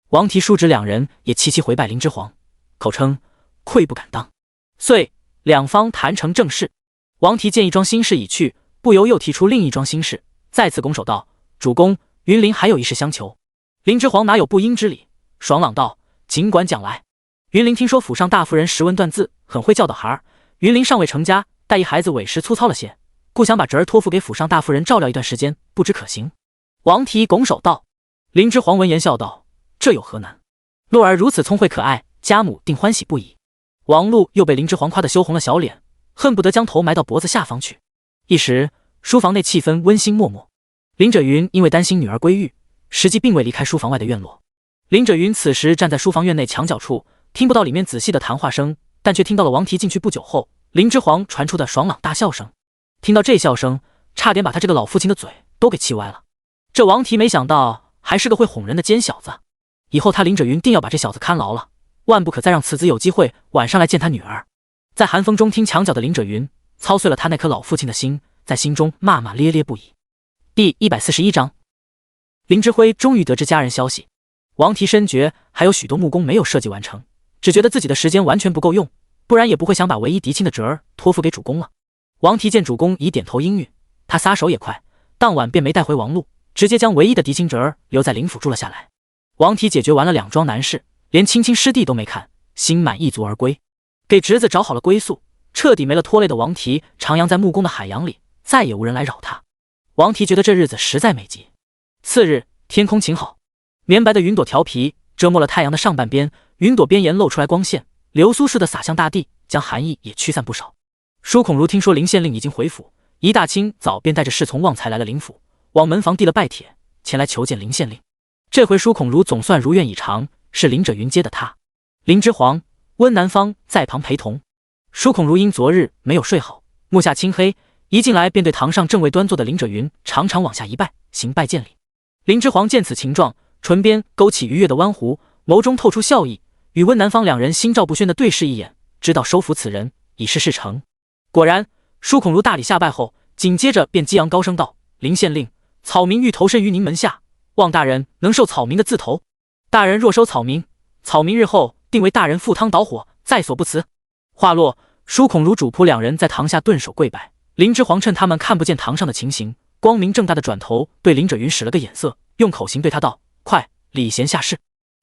王提叔侄2人也齐齐回拜林之皇，口称愧不敢当。遂2方谈成正事。王提见一桩心事已去，不由又提出另一桩心事，再次拱手道：“主公，云林还有一事相求。”林之皇哪有不应之理，爽朗道：“尽管讲来。”云林听说府上大夫人识文断字，很会教导孩儿。云林尚未成家，待一孩子委实粗糙了些，故想把侄儿托付给府上大夫人照料一段时间，不知可行？王提拱手道。林之皇闻言笑道：“这有何难？洛儿如此聪慧可爱，家母定欢喜不已。”王禄又被林之皇夸得羞红了小脸，恨不得将头埋到脖子下方去。一时书房内气氛温馨脉脉。林者云因为担心女儿归狱，实际并未离开书房外的院落。林者云此时站在书房院内墙角处，听不到里面仔细的谈话声，但却听到了王提进去不久后，林之皇传出的爽朗大笑声。听到这笑声，差点把他这个老父亲的嘴都给气歪了。这王提没想到还是个会哄人的奸小子，以后他林者云定要把这小子看牢了，万不可再让此子有机会晚上来见他女儿。在寒风中听墙角的林者云，操碎了他那颗老父亲的心，在心中骂骂咧咧不已。第141章，林之辉终于得知家人消息，王提深觉还有许多木工没有设计完成，只觉得自己的时间完全不够用，不然也不会想把唯一嫡亲的侄儿托付给主公了。王提见主公已点头应允，他撒手也快，当晚便没带回王禄，直接将唯一的嫡亲侄儿留在灵府住了下来。王提解决完了两桩难事，连亲亲师弟都没看，心满意足而归，给侄子找好了归宿，彻底没了拖累的王提徜徉在木宫的海洋里，再也无人来扰他。王提觉得这日子实在美极。次日，天空晴好，绵白的云朵调皮遮没了太阳的上半边，云朵边沿露出来光线，流苏似的洒向大地，将寒意也驱散不少。舒孔如听说林县令已经回府，一大清早便带着侍从旺财来了灵府，往门房递了拜帖，前来求见林县令。这回舒孔如总算如愿以偿，是林者云接的他。林之皇、温南方在旁陪同。舒孔如因昨日没有睡好，目下青黑，一进来便对堂上正位端坐的林者云常常往下一拜，行拜见礼。林之皇见此情状，唇边勾起愉悦的弯弧，眸中透出笑意，与温南方两人心照不宣地对视一眼，知道收服此人已是事成。果然，舒孔如大礼下拜后，紧接着便激昂高声道：“林县令，草民欲投身于您门下，望大人能受草民的字头。大人若收草民，草民日后定为大人赴汤蹈火，在所不辞。”话落，舒孔如主仆两人在堂下顿首跪拜。林之皇趁他们看不见堂上的情形，光明正大的转头对林者云使了个眼色，用口型对他道：“快礼贤下士。”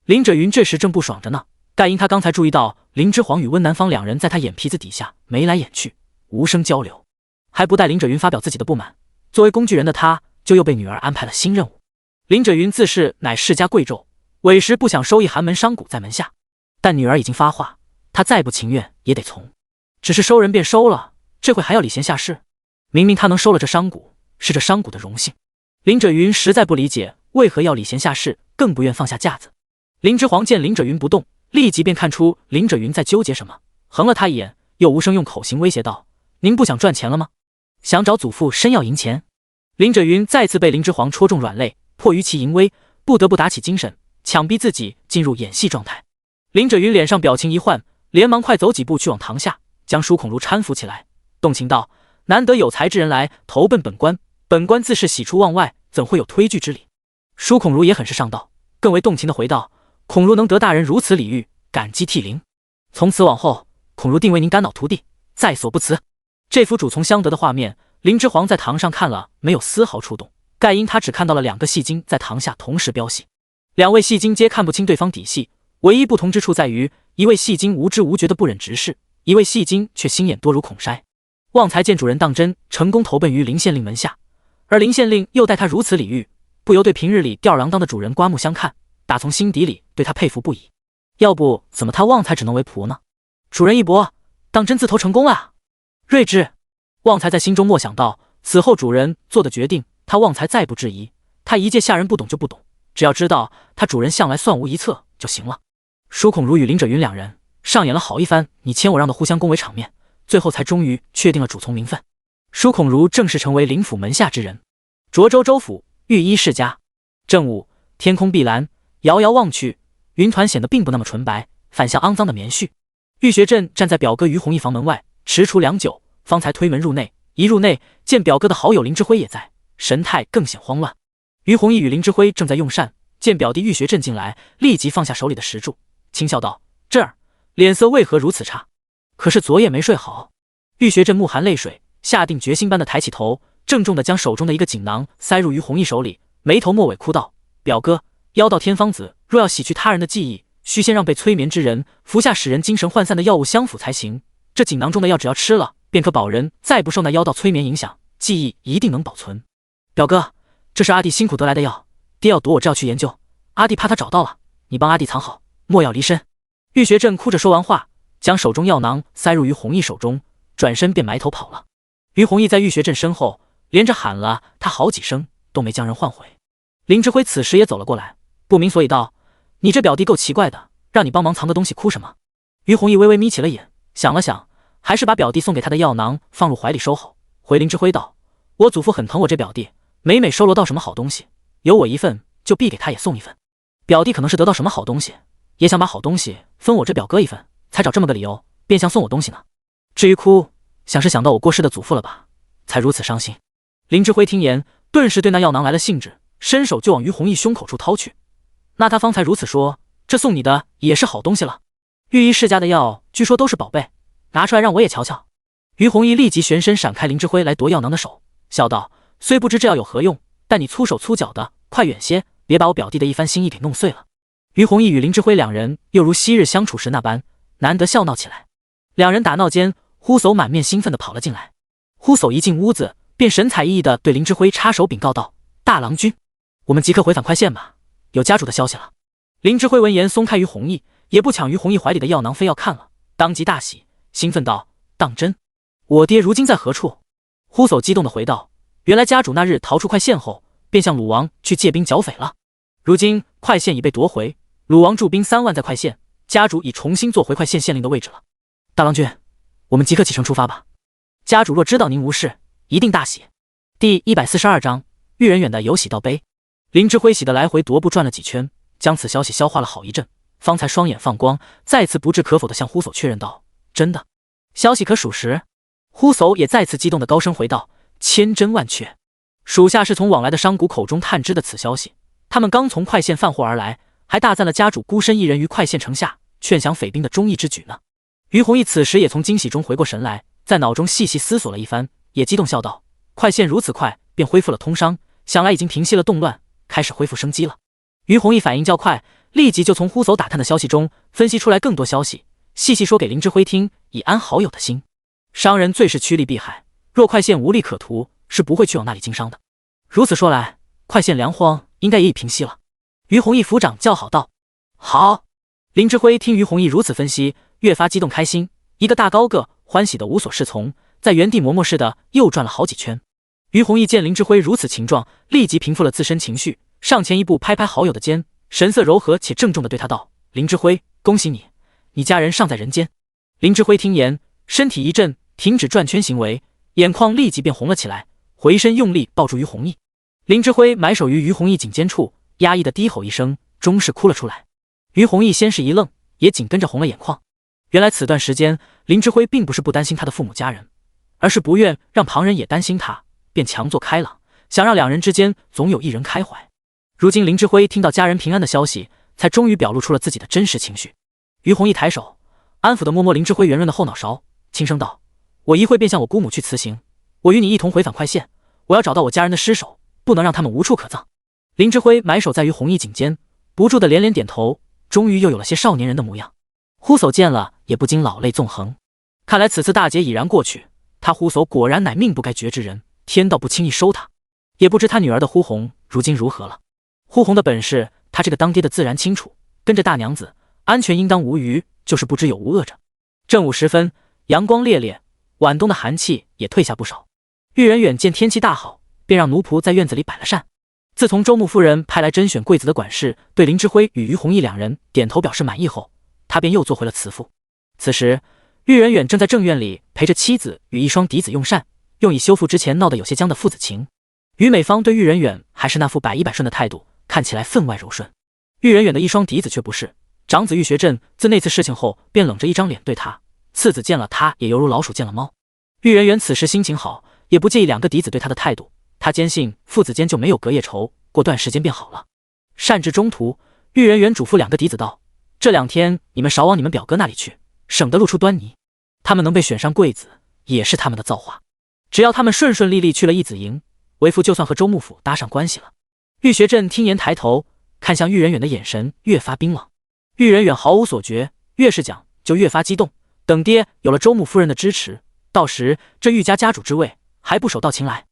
林者云这时正不爽着呢，但因他刚才注意到林之皇与温南方两人在他眼皮子底下眉来眼去，无声交流，还不待林者云发表自己的不满，作为工具人的他就又被女儿安排了新任务。林者云自是乃世家贵胄，委实不想收一寒门商贾在门下，但女儿已经发话，他再不情愿也得从。只是收人便收了，这回还要礼贤下士？明明他能收了这商贾，是这商贾的荣幸。林者云实在不理解为何要礼贤下士，更不愿放下架子。林之皇见林者云不动，立即便看出林者云在纠结什么，横了他一眼，又无声用口型威胁道：“您不想赚钱了吗？想找祖父申要银钱？”林者云再次被林之皇戳中软肋，迫于其淫威，不得不打起精神，强逼自己进入演戏状态。林者云脸上表情一换，连忙快走几步去往堂下，将舒孔如搀扶起来，动情道：“难得有才之人来投奔本官，本官自是喜出望外，怎会有推拒之理？”舒孔如也很是上道，更为动情的回道：“孔如能得大人如此礼遇，感激涕零。从此往后，孔如定为您肝脑涂地，在所不辞。”这幅主从相得的画面，林之皇在堂上看了没有丝毫触动，盖因他只看到了两个戏精在堂下同时飙戏，两位戏精皆看不清对方底细，唯一不同之处在于，一位戏精无知无觉的不忍直视，一位戏精却心眼多如孔筛。旺财见主人当真成功投奔于林县令门下，而林县令又待他如此礼遇，不由对平日里吊儿郎当的主人刮目相看，打从心底里对他佩服不已。要不怎么他旺财只能为仆呢？主人一搏，当真自投成功了啊！睿智！旺财在心中默想到，此后主人做的决定，他旺财再不质疑，他一介下人不懂就不懂，只要知道他主人向来算无一策就行了。舒孔如与林者云两人上演了好一番你欠我让的互相恭维场面，最后才终于确定了主从名分。舒孔如正式成为林府门下之人。涿州州府御医世家，正午，天空碧蓝，遥遥望去，云团显得并不那么纯白，反像肮脏的棉絮。玉学镇站在表哥于弘毅房门外，踟蹰良久，方才推门入内。一入内，见表哥的好友林之辉也在，神态更显慌乱。于弘毅与林之辉正在用膳，见表弟玉学镇进来，立即放下手里的石柱，轻笑道：“这儿脸色为何如此差？可是昨夜没睡好？”玉学镇目含泪水，下定决心般的抬起头，郑重地将手中的一个锦囊塞入于弘毅手里，眉头末尾哭道：“表哥，妖道天方子若要洗去他人的记忆，须先让被催眠之人服下使人精神涣散的药物相辅才行。这锦囊中的药只要吃了，便可保人再不受那妖道催眠影响，记忆一定能保存。表哥，这是阿弟辛苦得来的药，爹要夺我这药去研究，阿弟怕他找到了，你帮阿弟藏好，莫要离身。”玉学镇哭着说完话，将手中药囊塞入于弘毅手中，转身便埋头跑了。于弘毅在玉学镇身后连着喊了他好几声，都没将人唤回。林之辉此时也走了过来，不明所以道：“你这表弟够奇怪的，让你帮忙藏个东西，哭什么？”于弘毅微微眯起了眼，想了想，还是把表弟送给他的药囊放入怀里收好，回林之辉道：“我祖父很疼我这表弟，每每收罗到什么好东西，有我一份就必给他也送一份。表弟可能是得到什么好东西，也想把好东西分我这表哥一份，才找这么个理由变相送我东西呢。至于哭，想是想到我过世的祖父了吧，才如此伤心。”林之辉听言，顿时对那药囊来了兴致，伸手就往于弘毅胸口处掏去。“那他方才如此说，这送你的也是好东西了。”御医世家的药据说都是宝贝，拿出来让我也瞧瞧。于弘毅立即旋身闪开林之辉来夺药囊的手，笑道：“虽不知这药有何用，但你粗手粗脚的，快远些，别把我表弟的一番心意给弄碎了。”于弘毅与林之辉两人又如昔日相处时那般，难得笑闹起来。两人打闹间，呼叟满面兴奋地跑了进来。呼叟一进屋子，便神采奕奕地对林之辉插手禀告道：“大郎君，我们即刻回返快县吧，有家主的消息了。”林之辉闻言松开于弘毅，也不抢于弘毅怀里的药囊，非要看了，当即大喜，兴奋道：“当真？我爹如今在何处？”呼叟激动地回道：“原来家主那日逃出快县后，便向鲁王去借兵剿匪了。如今快县已被夺回，鲁王驻兵3万在快县，家主已重新坐回快县县令的位置了。大郎君，我们即刻启程出发吧。家主若知道您无事，一定大喜。”第142章玉人远的由喜到悲。林之辉喜得来回踱步转了几圈，将此消息消化了好一阵，方才双眼放光，再次不置可否地向呼叟确认道：“真的？消息可属实？”呼叟也再次激动地高声回道：“千真万确。属下是从往来的商贾口中探知的此消息，他们刚从快县贩货而来，还大赞了家主孤身一人于快县城下劝降匪兵的忠义之举呢。”于弘毅此时也从惊喜中回过神来，在脑中细细思索了一番，也激动笑道：“快县如此快便恢复了通商，想来已经平息了动乱，开始恢复生机了。”于弘毅反应较快，立即就从呼叟打探的消息中分析出来更多消息，细细说给林之辉听，以安好友的心。商人最是趋利避害，若快县无利可图，是不会去往那里经商的。如此说来，快县粮荒应该也已平息了。于弘毅府长叫好道：“好！”林之辉听于弘毅如此分析，越发激动开心，一个大高个，欢喜的无所适从，在原地磨磨似的又转了好几圈。于弘毅见林之辉如此情状，立即平复了自身情绪，上前一步拍拍好友的肩，神色柔和且郑重地对他道：“林之辉，恭喜你，你家人尚在人间。”林之辉听言，身体一震，停止转圈行为，眼眶立即变红了起来，回身用力抱住于弘毅。林之辉埋手于于弘毅颈肩处，压抑的低吼一声，终是哭了出来。于弘毅先是一愣，也紧跟着红了眼眶。原来此段时间，林之辉并不是不担心他的父母家人，而是不愿让旁人也担心他，便强作开朗，想让两人之间总有一人开怀。如今林之辉听到家人平安的消息，才终于表露出了自己的真实情绪。于弘毅抬手安抚地摸摸林之辉圆润的后脑勺，轻声道：“我一会便向我姑母去辞行，我与你一同回返快县，我要找到我家人的尸首，不能让他们无处可葬。”林之辉埋手在于弘毅颈间，不住地连连点头，终于又有了些少年人的模样。呼叟见了也不禁老泪纵横，看来此次大劫已然过去，他呼叟果然乃命不该绝之人，天道不轻易收他。也不知他女儿的呼红如今如何了。呼红的本事他这个当爹的自然清楚，跟着大娘子安全应当无虞，就是不知有无恶着。正午时分，阳光烈烈，晚冬的寒气也退下不少。玉人远见天气大好，便让奴仆在院子里摆了膳。自从周穆夫人派来甄选贵子的管事对林之辉与于弘毅两人点头表示满意后，他便又做回了慈父。此时玉人远正在正院里陪着妻子与一双嫡子用膳，用以修复之前闹得有些僵的父子情。于美芳对玉人远还是那副百依百顺的态度，看起来分外柔顺。玉人远的一双嫡子却不是，长子玉学镇自那次事情后便冷着一张脸对他，次子见了他也犹如老鼠见了猫。玉人远此时心情好，也不介意两个嫡子对他的态度，他坚信父子间就没有隔夜仇，过段时间便好了。膳至中途，玉人远嘱咐两个嫡子道：“这2天你们少往你们表哥那里去，省得露出端倪。他们能被选上贵子，也是他们的造化。只要他们顺顺利利去了义子营，为父就算和周幕府搭上关系了。”玉学镇听言抬头看向玉人远的眼神越发冰冷。玉人远毫无所觉，越是讲就越发激动。等爹有了周穆夫人的支持，到时这玉家家主之位还不手到擒来，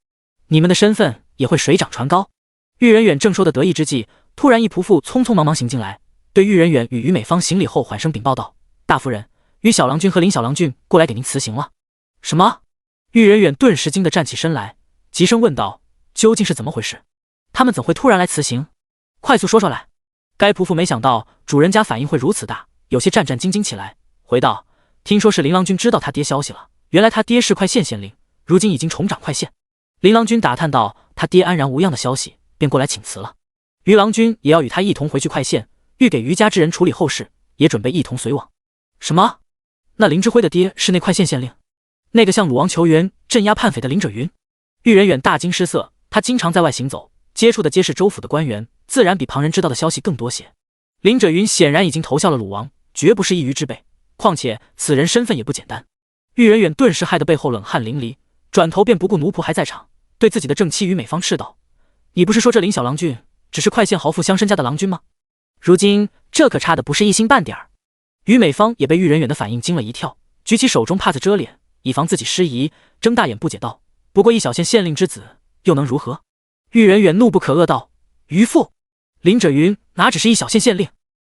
你们的身份也会水涨船高。玉人远正说的得意之际，突然一仆妇匆匆忙忙行进来，对玉人远与于美芳行礼后缓声禀报道：“大夫人，于小郎君和林小郎君过来给您辞行了。”什么？玉人远顿时惊得站起身来，急声问道：“究竟是怎么回事？他们怎会突然来辞行？快速说说来。”该仆妇没想到主人家反应会如此大，有些战战兢兢起来，回道：“听说是林郎君知道他爹消息了，原来他爹是快县县令，如今已经重掌快县。”林郎君打探到他爹安然无恙的消息，便过来请辞了。于郎君也要与他一同回去快县，欲给于家之人处理后事，也准备一同随往。什么？那林之辉的爹是那快县县令？那个向鲁王求援镇压叛匪的林者云？玉人远大惊失色，他经常在外行走，接触的皆是州府的官员，自然比旁人知道的消息更多些。林者云显然已经投效了鲁王，绝不是一隅之辈，况且此人身份也不简单。玉人远顿时害得背后冷汗淋漓，转头便不顾奴仆还在场，对自己的正妻于美芳斥道：“你不是说这林小郎君只是快县豪富乡绅家的郎君吗？如今这可差的不是一星半点儿。”于美芳也被玉人远的反应惊了一跳，举起手中帕子遮脸，以防自己失仪，睁大眼不解道：“不过一小县县令之子，又能如何？”玉人远怒不可遏道：“渔父，林者云哪只是一小县县令，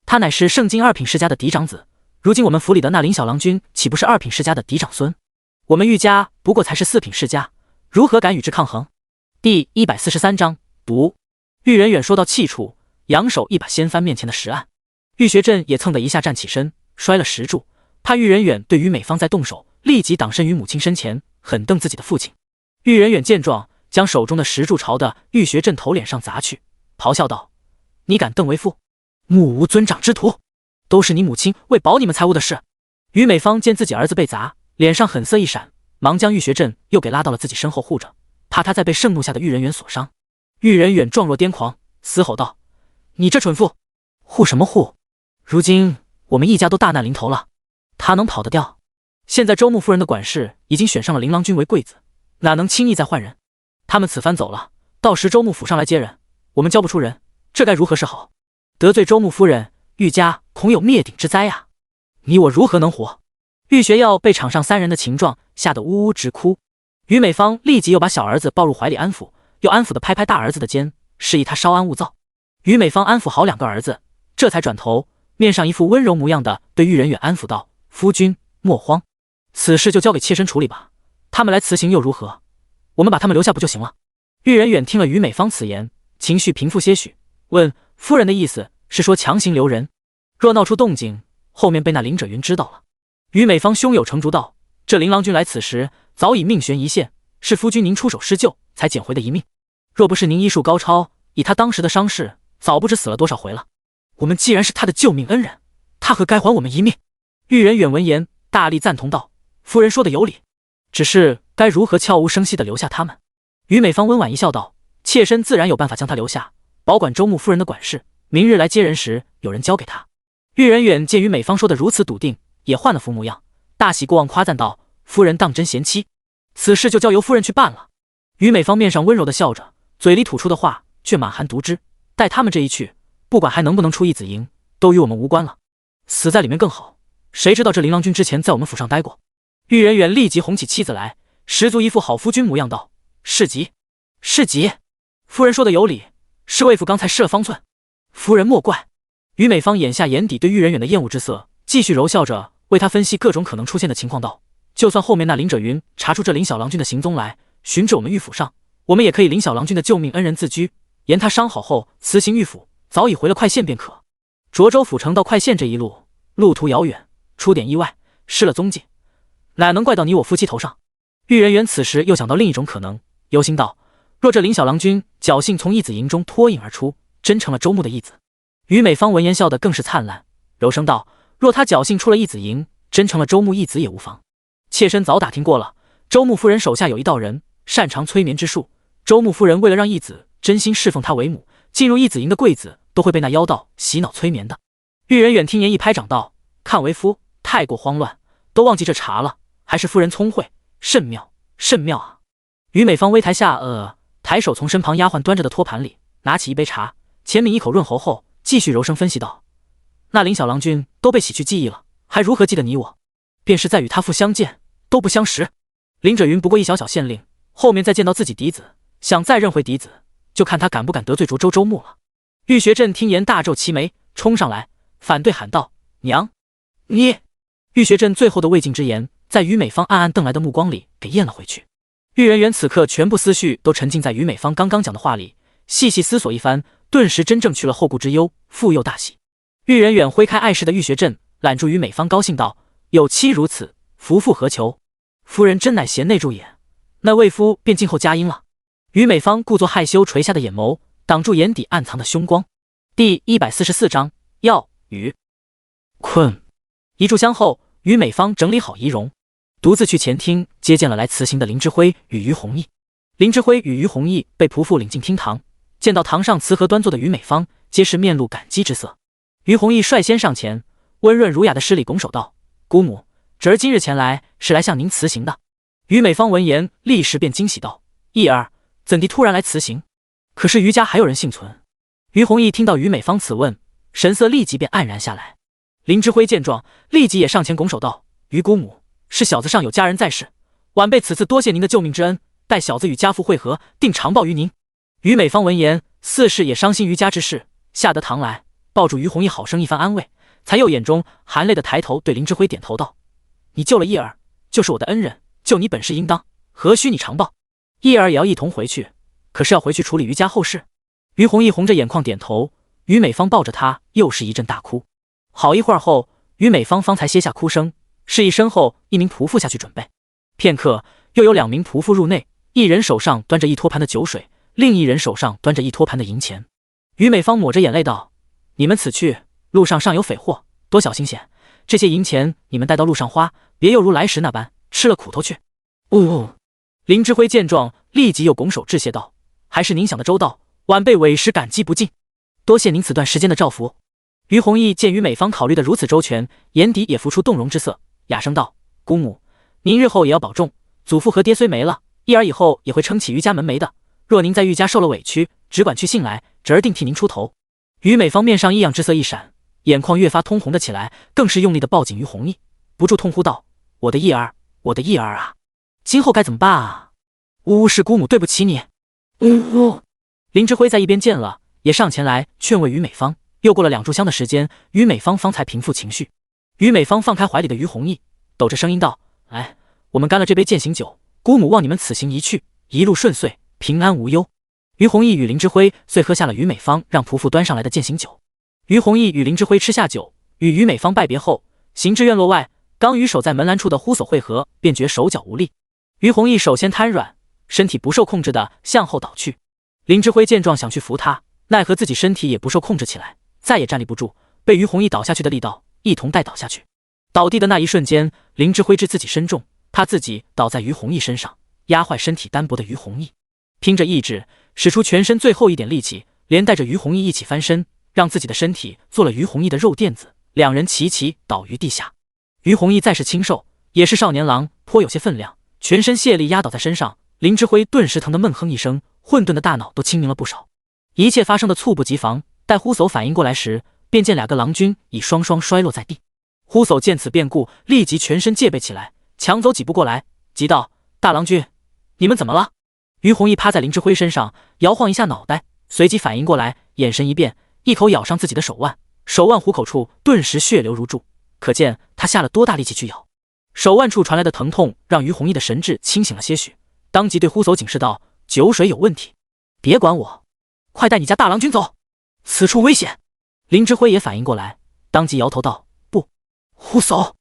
他乃是盛京2品世家的嫡长子。如今我们府里的那林小郎君，岂不是2品世家的嫡长孙？我们玉家不过才是4品世家，如何敢与之抗衡？”第143章读。玉人远说到气处，扬手一把掀翻面前的石案。玉学镇也蹭的一下站起身，摔了石柱，怕玉人远对于美芳再动手，立即挡身于母亲身前，狠瞪自己的父亲。玉人远见状，将手中的石柱朝的玉学镇头脸上砸去，咆哮道：“你敢瞪为父？目无尊长之徒！都是你母亲为保你们财物的事。”于美芳见自己儿子被砸，脸上狠色一闪，忙将玉学镇又给拉到了自己身后护着，怕他再被盛怒下的玉人远所伤。玉人远状若癫狂，嘶吼道：“你这蠢妇，护什么护？如今我们一家都大难临头了，他能跑得掉？现在周穆夫人的管事已经选上了林郎君为贵子，哪能轻易再换人？他们此番走了，到时周穆府上来接人，我们交不出人，这该如何是好？得罪周穆夫人，玉家恐有灭顶之灾啊！你我如何能活？”玉学耀被场上3人的情状吓得呜呜直哭。于美芳立即又把小儿子抱入怀里安抚，又安抚地拍拍大儿子的肩，示意他稍安勿躁。于美芳安抚好2个儿子，这才转头，面上一副温柔模样的对玉人远安抚道：“夫君莫慌，此事就交给妾身处理吧。他们来辞行又如何？我们把他们留下不就行了？”玉人远听了于美芳此言，情绪平复些许，问：“夫人的意思是说强行留人？若闹出动静，后面被那林者云知道了？”于美芳胸有成竹道：“这林郎君来此时早已命悬一线，是夫君您出手施救才捡回的一命。若不是您医术高超，以他当时的伤势，早不知死了多少回了。我们既然是他的救命恩人，他何该还我们一命？”玉人远闻言大力赞同道：“夫人说的有理，只是该如何悄无声息地留下他们？”于美芳温婉一笑道：“妾身自然有办法将他留下，保管周穆夫人的管事，明日来接人时有人交给他。”玉人远见于美芳说的如此笃定，也换了副模样，大喜过望，夸赞道：“夫人当真贤妻，此事就交由夫人去办了。”于美芳面上温柔地笑着，嘴里吐出的话却满含毒汁：“待他们这一去，不管还能不能出义子营，都与我们无关了。死在里面更好，谁知道这林郎君之前在我们府上待过？”玉人远立即哄起妻子来，十足一副好夫君模样道：“是极，是极，夫人说的有理，是魏府刚才失了方寸，夫人莫怪。”于美芳眼下眼底对玉人远的厌恶之色，继续柔笑着为他分析各种可能出现的情况道：“就算后面那林者云查出这林小郎君的行踪来，寻至我们玉府上，我们也可以林小郎君的救命恩人自居，言他伤好后辞行玉府，早已回了快县便可。涿州府城到快县这一路，路途遥远，出点意外，失了踪迹，哪能怪到你我夫妻头上？”玉人远此时又想到另一种可能，忧心道：“若这林小郎君侥幸从义子营中脱颖而出，真成了周穆的义子。”于美芳闻言笑得更是灿烂，柔声道：“若他侥幸出了义子营，真成了周穆义子也无妨。妾身早打听过了，周穆夫人手下有一道人，擅长催眠之术。周穆夫人为了让义子真心侍奉他为母，进入义子营的贵子都会被那妖道洗脑催眠的。”玉人远听言一拍掌道：“看为夫太过慌乱，都忘记这茬了，还是夫人聪慧，甚妙甚妙啊！”于美芳微抬下抬手从身旁丫鬟端着的托盘里拿起一杯茶，浅抿一口润喉后，继续柔声分析道：“那林小郎君都被洗去记忆了，还如何记得你我？便是在与他父相见都不相识。林者云不过一小小县令，后面再见到自己嫡子，想再认回嫡子，就看他敢不敢得罪涿州周穆了。”玉学镇听言大皱齐眉，冲上来反对喊道：“娘，你！”玉学镇最后的未尽之言，在于美芳暗暗瞪来的目光里给咽了回去。玉人远此刻全部思绪都沉浸在于美芳刚刚讲的话里，细细思索一番，顿时真正去了后顾之忧，复又大喜。玉人远挥开碍事的玉学镇，揽住于美芳高兴道：“有妻如此，夫复何求？夫人真乃贤内助也，那魏夫便静候佳音了。”于美芳故作害羞垂下的眼眸，挡住眼底暗藏的凶光。第144章药雨困。一炷香后，于美芳整理好仪容，独自去前厅接见了来辞行的林之辉与于弘毅。林之辉与于弘毅被仆妇领进厅堂，见到堂上慈和端坐的于美芳，皆是面露感激之色。于弘毅率先上前，温润儒雅的施礼拱手道：“姑母，侄儿今日前来是来向您辞行的。于美芳闻言，立时便惊喜道：“义儿，怎地突然来辞行？可是于家还有人幸存？”于弘毅听到于美芳此问，神色立即便黯然下来。林之辉见状，立即也上前拱手道：“于姑母，是小子尚有家人在世，晚辈此次多谢您的救命之恩，待小子与家父会合，定长报于您。”于美芳闻言，似是也伤心于家之事，下得堂来，抱住于弘毅好生一番安慰，才又眼中含泪的抬头对林之辉点头道：“你救了义儿，就是我的恩人，救你本是应当，何须你长报？义儿也要一同回去，可是要回去处理于家后事。”于弘毅红着眼眶点头，于美芳抱着他又是一阵大哭。好一会儿后，于美芳方才歇下哭声，示意身后一名仆妇下去准备。片刻，又有2名仆妇入内，一人手上端着一托盘的酒水，另一人手上端着一托盘的银钱。于美芳抹着眼泪道：“你们此去，路上尚有匪祸，多小心险。这些银钱你们带到路上花，别又如来时那般吃了苦头去。”林之辉见状，立即又拱手致谢道：“还是您想的周到，晚辈委实感激不尽，多谢您此段时间的照拂。”于弘毅见于美芳考虑的如此周全，眼底也浮出动容之色，哑声道：“姑母，您日后也要保重。祖父和爹虽没了，义儿以后也会撑起于家门楣的。若您在玉家受了委屈，只管去信来，侄儿定替您出头。”于美芳面上异样之色一闪，眼眶越发通红的起来，更是用力的抱紧于弘毅，不住痛呼道：“我的义儿，我的义儿啊！今后该怎么办啊？是姑母对不起你。”林之辉在一边见了，也上前来劝慰于美芳。又过了2炷香的时间，于美芳方才平复情绪。于美芳放开怀里的于弘毅，抖着声音道：“来，我们干了这杯践行酒，姑母望你们此行一去，一路顺遂，平安无忧。”于弘毅与林之辉遂喝下了于美芳让仆妇端上来的践行酒。于弘毅与林之辉吃下酒，与于美芳拜别后，行至院落外，刚与守在门栏处的呼叟会合，便觉手脚无力。于弘毅首先瘫软，身体不受控制的向后倒去。林之辉见状想去扶他，奈何自己身体也不受控制起来，再也站立不住，被于弘毅倒下去的力道一同带倒下去。倒地的那一瞬间，林之辉知自己身重，他自己倒在于弘毅身上，压坏身体单薄的于弘毅，拼着意志使出全身最后一点力气，连带着于弘毅一起翻身，让自己的身体做了于弘毅的肉垫子，两人齐齐倒于地下。于弘毅再是清瘦，也是少年郎，颇有些分量，全身泄力压倒在身上。林之辉顿时疼得闷哼一声，混沌的大脑都清明了不少。一切发生的猝不及防，待呼叟反应过来时，便见2个郎君已双双摔落在地。呼叟见此变故，立即全身戒备起来，抢走几步过来，急道：“大郎君，你们怎么了？”于弘毅趴在林之辉身上，摇晃一下脑袋，随即反应过来，眼神一变，一口咬伤自己的手腕，手腕虎口处顿时血流如注，可见他下了多大力气去咬。手腕处传来的疼痛让于弘毅的神志清醒了些许，当即对呼叟警示道：“酒水有问题，别管我，快带你家大郎君走，此处危险。”林之辉也反应过来，当即摇头道：“不。”呼叟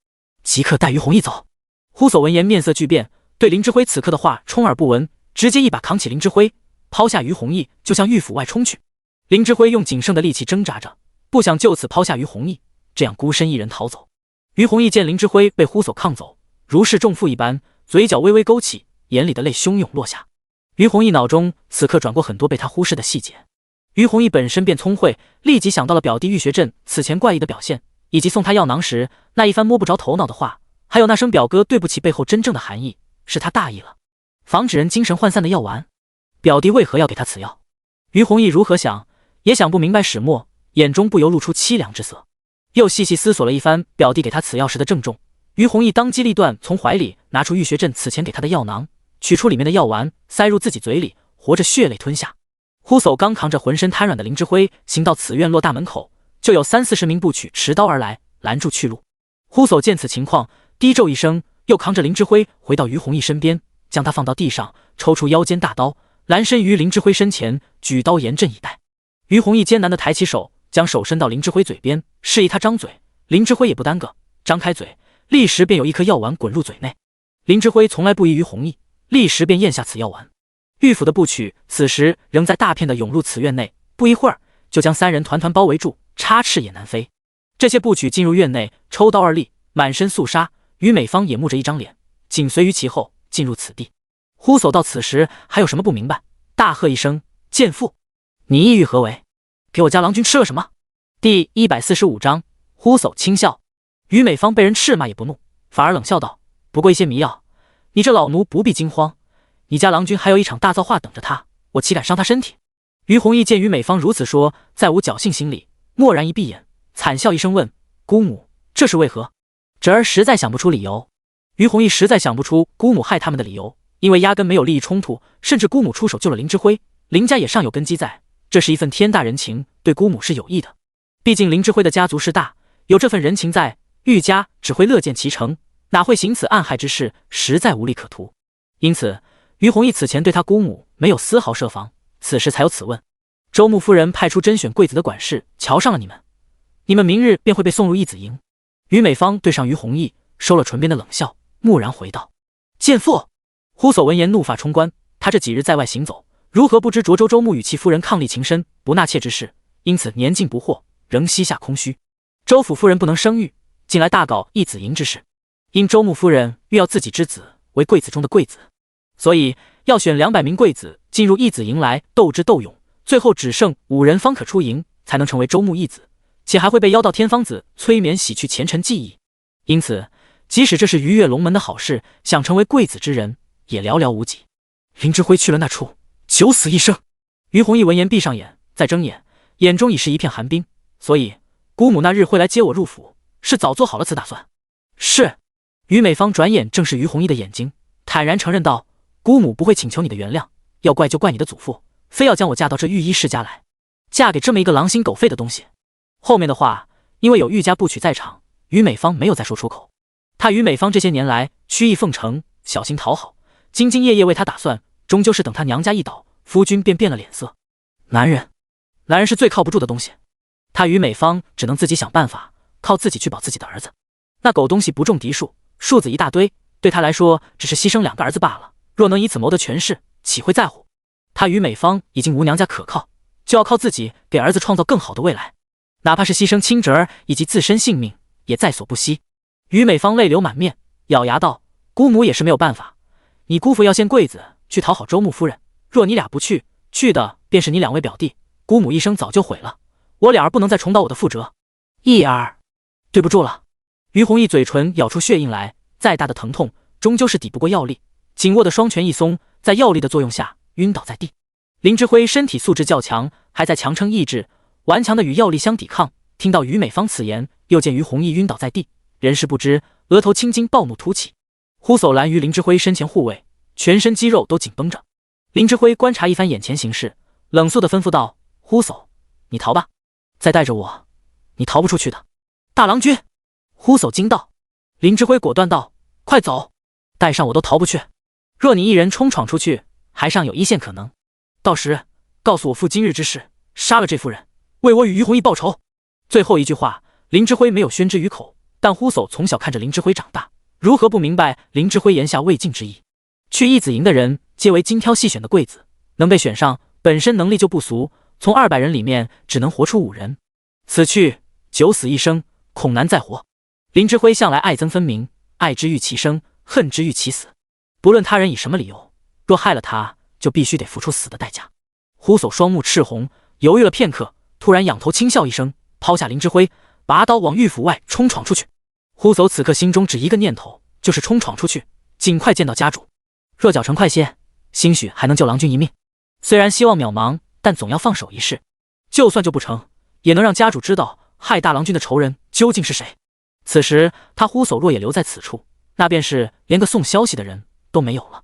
即刻带于弘毅走。呼叟闻言面色巨变，对林之辉此刻的话充耳不闻，直接一把扛起林之辉，抛下于弘毅，就向狱府外冲去。林之辉用仅剩的力气挣扎着，不想就此抛下于弘毅，这样孤身一人逃走。于弘毅见林之辉被呼叟抗走，如释重负一般，嘴角微微勾起，眼里的泪汹涌落下。于弘毅脑中此刻转过很多被他忽视的细节。于弘毅本身便聪慧，立即想到了表弟玉学镇此前怪异的表现，以及送他药囊时那一番摸不着头脑的话，还有那声表哥对不起背后真正的含义，是他大意了，防止人精神涣散的药丸。表弟为何要给他此药？于弘毅如何想也想不明白始末，眼中不由露出凄凉之色。又细细思索了一番表弟给他此药时的郑重，于弘毅当机立断，从怀里拿出玉学镇此前给他的药囊，取出里面的药丸，塞入自己嘴里，活着血泪吞下。呼叟刚扛着浑身瘫软的林之辉行到此院落大门口，就有30-40名步曲持刀而来，拦住去路。呼叟见此情况，低咒一声，又扛着林之辉回到于弘毅身边，将他放到地上，抽出腰间大刀，拦身于林之辉身前，举刀严阵以待。于弘毅艰难地抬起手，将手伸到林之辉嘴边，示意他张嘴。林之辉也不耽搁，张开嘴，立时便有一颗药丸滚入嘴内。林之辉从来不疑于弘毅，立时便咽下此药丸。狱府的部曲此时仍在大片的涌入此院内，不一会儿就将3人团团包围住，插翅也难飞。这些部曲进入院内，抽刀而立，满身肃杀。于美芳也木着一张脸，紧随于其后进入此地。呼叟到此时还有什么不明白，大喝一声：“贱妇，你意欲何为？给我家郎君吃了什么？”第145章呼叟轻笑。于美芳被人斥骂也不怒，反而冷笑道：“不过一些迷药，你这老奴不必惊慌。你家郎君还有一场大造化等着他，我岂敢伤他身体？”于弘毅见于美芳如此说，再无侥幸心理，蓦然一闭眼，惨笑一声问：“姑母，这是为何？”侄儿实在想不出理由。于弘毅实在想不出姑母害他们的理由，因为压根没有利益冲突，甚至姑母出手救了林之辉，林家也尚有根基在，这是一份天大人情，对姑母是有益的。毕竟林之辉的家族势大，有这份人情在，玉家只会乐见其成，哪会行此暗害之事，实在无利可图。因此于弘毅此前对他姑母没有丝毫设防，此时才有此问。周穆夫人派出甄选贵子的管事瞧上了你们，你们明日便会被送入义子营。于美芳对上于弘毅，收了唇边的冷笑，木然回道：“贱妇！”呼叟闻言怒发冲冠，他这几日在外行走，如何不知涿州周穆与其夫人伉俪情深，不纳妾之事，因此年近不惑，仍膝下空虚。周府夫人不能生育，近来大搞义子营之事，因周穆夫人欲要自己之子为贵子中的贵子，所以要选200名贵子进入义子营来斗智斗勇，最后只剩5人方可出营，才能成为周穆义子，且还会被妖道天方子催眠洗去前尘记忆。因此即使这是鱼跃龙门的好事，想成为贵子之人也寥寥无几。林之辉去了那处，九死一生。于弘毅闻言闭上眼，再睁眼，眼中已是一片寒冰。所以姑母那日会来接我入府，是早做好了此打算。是。于美芳转眼正视于弘毅的眼睛，坦然承认道：“姑母不会请求你的原谅，要怪就怪你的祖父，非要将我嫁到这御医世家来，嫁给这么一个狼心狗肺的东西。”后面的话因为有御家部曲在场，于美芳没有再说出口。他于美芳这些年来曲意奉承，小心讨好，兢兢业业为他打算，终究是等他娘家一倒，夫君便变了脸色。男人是最靠不住的东西，他于美芳只能自己想办法，靠自己去保自己的儿子。那狗东西不中嫡庶，庶子一大堆，对他来说只是牺牲2个儿子罢了，若能以此谋得权势，岂会在乎？他于美芳已经无娘家可靠，就要靠自己给儿子创造更好的未来，哪怕是牺牲亲侄儿以及自身性命，也在所不惜。于美芳泪流满面，咬牙道：“姑母也是没有办法，你姑父要先贵子去讨好周穆夫人，若你俩不去，去的便是你2位表弟，姑母一生早就毁了，我俩儿不能再重蹈我的覆辙。义儿，对不住了。”于弘毅嘴唇咬出血印来，再大的疼痛终究是抵不过药力，紧握的双拳一松，在药力的作用下晕倒在地。林之辉身体素质较强，还在强撑意志，顽强的与药力相抵抗。听到于美芳此言，又见于弘毅晕倒在地，人事不知，额头青筋暴怒突起。呼叟拦于林之辉身前护卫，全身肌肉都紧绷着。林之辉观察一番眼前形势，冷肃地吩咐道：“呼叟，你逃吧，再带着我，你逃不出去的。”大郎君！呼叟惊道。林之辉果断道：“快走，带上我都逃不去。若你一人冲闯出去，还尚有一线可能。到时告诉我父今日之事，杀了这妇人，为我与于弘毅报仇。”最后一句话，林之辉没有宣之于口，但呼叟从小看着林之辉长大，如何不明白林之辉言下未尽之意？去义子营的人皆为精挑细选的贵子，能被选上，本身能力就不俗，从200人里面只能活出5人，此去九死一生，恐难再活。林之辉向来爱憎分明，爱之欲其生，恨之欲其死。不论他人以什么理由，若害了他，就必须得付出死的代价。呼叟双目赤红，犹豫了片刻，突然仰头轻笑一声，抛下林之辉，拔刀往御府外冲闯出去。呼叟此刻心中只一个念头，就是冲闯出去，尽快见到家主。若脚程快些，兴许还能救郎君一命。虽然希望渺茫，但总要放手一试。就算救不成，也能让家主知道害大郎君的仇人究竟是谁。此时他呼叟若也留在此处，那便是连个送消息的人都没有了。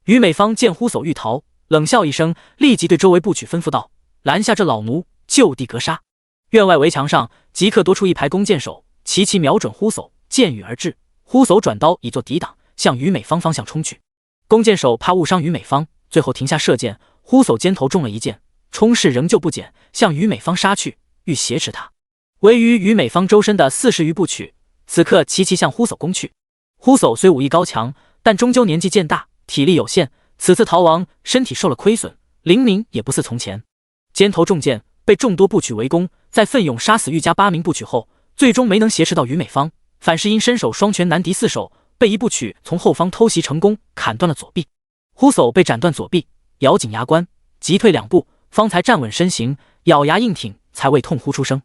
于美芳见呼叟欲逃，冷笑一声，立即对周围部曲吩咐道：“拦下这老奴，就地格杀。”院外围墙上即刻多出一排弓箭手，齐齐瞄准呼叟，箭雨而至。呼叟转刀以作抵挡，向于美芳方向冲去。弓箭手怕误伤于美芳，最后停下射箭。呼叟肩头中了一箭，冲势仍旧不减，向于美芳杀去，欲挟持他。围于美芳周身的40余部曲此刻齐齐向呼叟攻去。呼叟虽武艺高强，但终究年纪渐大，体力有限，此次逃亡身体受了亏损，灵敏也不似从前。肩头中箭，被众多部曲围攻，在奋勇杀死御家8名部曲后，最终没能挟持到于美芳，反是因身手双拳难敌4手，被一部曲从后方偷袭成功，砍断了左臂。呼叟被斩断左臂，咬紧牙关，急退2步，方才站稳身形，咬牙硬挺，才未痛呼出声。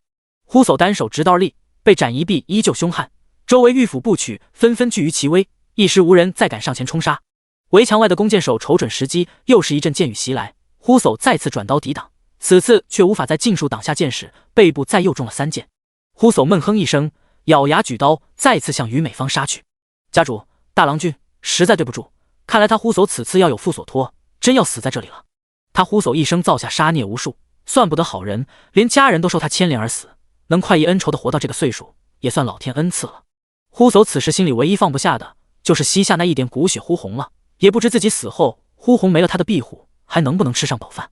呼叟单手执刀力，被斩一臂依旧凶悍，周围御府部曲纷纷惧于其威，一时无人再敢上前冲杀。围墙外的弓箭手瞅准时机，又是一阵箭雨袭来。呼叟再次转刀抵挡，此次却无法在尽数挡下箭矢，背部再又中了3箭。呼叟闷哼一声，咬牙举刀，再次向于美芳杀去。家主，大郎君实在对不住，看来他呼叟此次要有负所托，真要死在这里了。他呼叟一生造下杀孽无数，算不得好人，连家人都受他牵连而死，能快意恩仇的活到这个岁数，也算老天恩赐了。呼叟此时心里唯一放不下的，就是膝下那一点骨血呼红了，也不知自己死后，呼红没了他的庇护，还能不能吃上饱饭。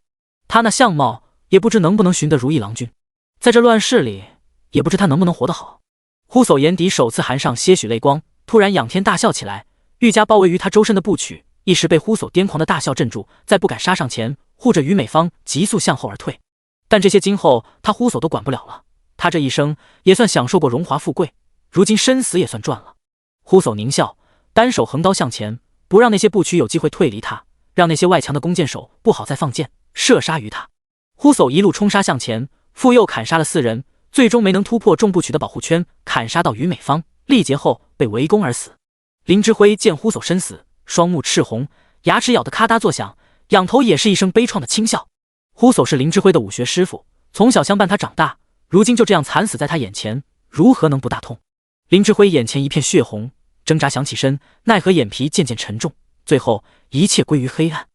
他那相貌，也不知能不能寻得如意郎君，在这乱世里，也不知他能不能活得好。呼叟眼底首次含上些许泪光，突然仰天大笑起来。愈加包围于他周身的部曲，一时被呼叟癫狂的大笑镇住，再不敢杀上前，护着于美芳急速向后而退。但这些今后他呼叟都管不了了，他这一生也算享受过荣华富贵，如今身死也算赚了。呼叟狞笑，单手横刀向前，不让那些部曲有机会退离他，让那些外墙的弓箭手不好再放箭射杀于他。呼叟一路冲杀向前，复又砍杀了4人，最终没能突破众部曲的保护圈，砍杀到于美芳，力竭后被围攻而死。林之辉见呼叟身死，双目赤红，牙齿咬得咔嗒作响，仰头也是一声悲怆的轻笑。呼叟是林之辉的武学师傅，从小相伴他长大，如今就这样惨死在他眼前，如何能不大痛？林之辉眼前一片血红，挣扎想起身，奈何眼皮渐渐沉重，最后一切归于黑暗。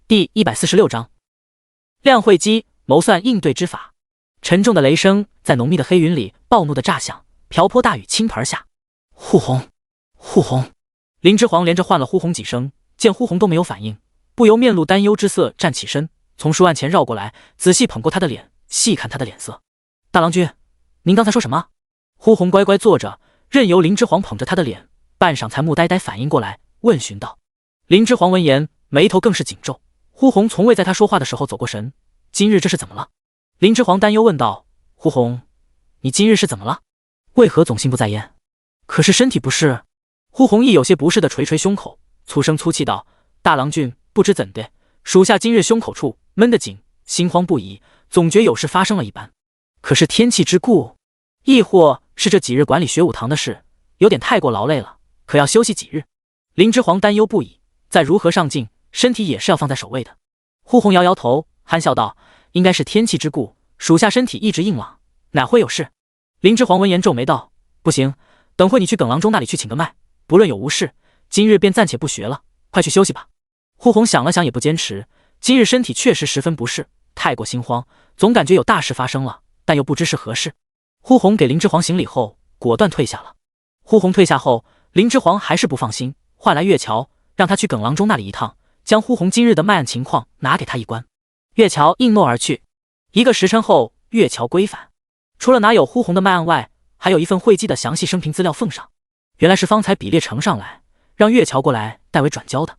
第146章亮慧姬谋算应对之法。沉重的雷声在浓密的黑云里暴怒的炸响，瓢泼大雨倾盆下。呼红，呼红！林之煌连着唤了呼红几声，见呼红都没有反应，不由面露担忧之色，站起身，从书案前绕过来，仔细捧过他的脸，细看他的脸色。大郎君，您刚才说什么？呼红乖乖坐着，任由林之煌捧着他的脸，半晌才木呆呆反应过来，问询道。林之煌闻言，眉头更是紧皱。呼红从未在他说话的时候走过神，今日这是怎么了？林之煌担忧问道。呼红，你今日是怎么了？为何总心不在焉？可是身体不适？呼红亦有些不适的捶捶胸口，粗声粗气道：大郎君不知怎的，属下今日胸口处闷得紧，心慌不已，总觉有事发生了一般。可是天气之故，亦或是这几日管理学武堂的事有点太过劳累了，可要休息几日？林之煌担忧不已，再如何上进，身体也是要放在首位的。呼红摇摇头，憨笑道：应该是天气之故，属下身体一直硬朗，哪会有事？林之煌闻言皱眉道：不行，等会你去耿郎中那里去请个脉，不论有无事，今日便暂且不学了，快去休息吧。呼红想了想也不坚持，今日身体确实十分不适，太过心慌，总感觉有大事发生了，但又不知是何事。呼红给林之煌行礼后，果断退下了。呼红退下后，林之煌还是不放心，唤来岳桥，让他去耿郎中那里一趟，将呼红今日的脉案情况拿给他一观。岳桥应诺而去。1个时辰后，岳桥归返，除了拿有呼红的脉案外，还有一份慧姬的详细生平资料奉上。原来是方才比列呈上来，让岳桥过来代为转交的。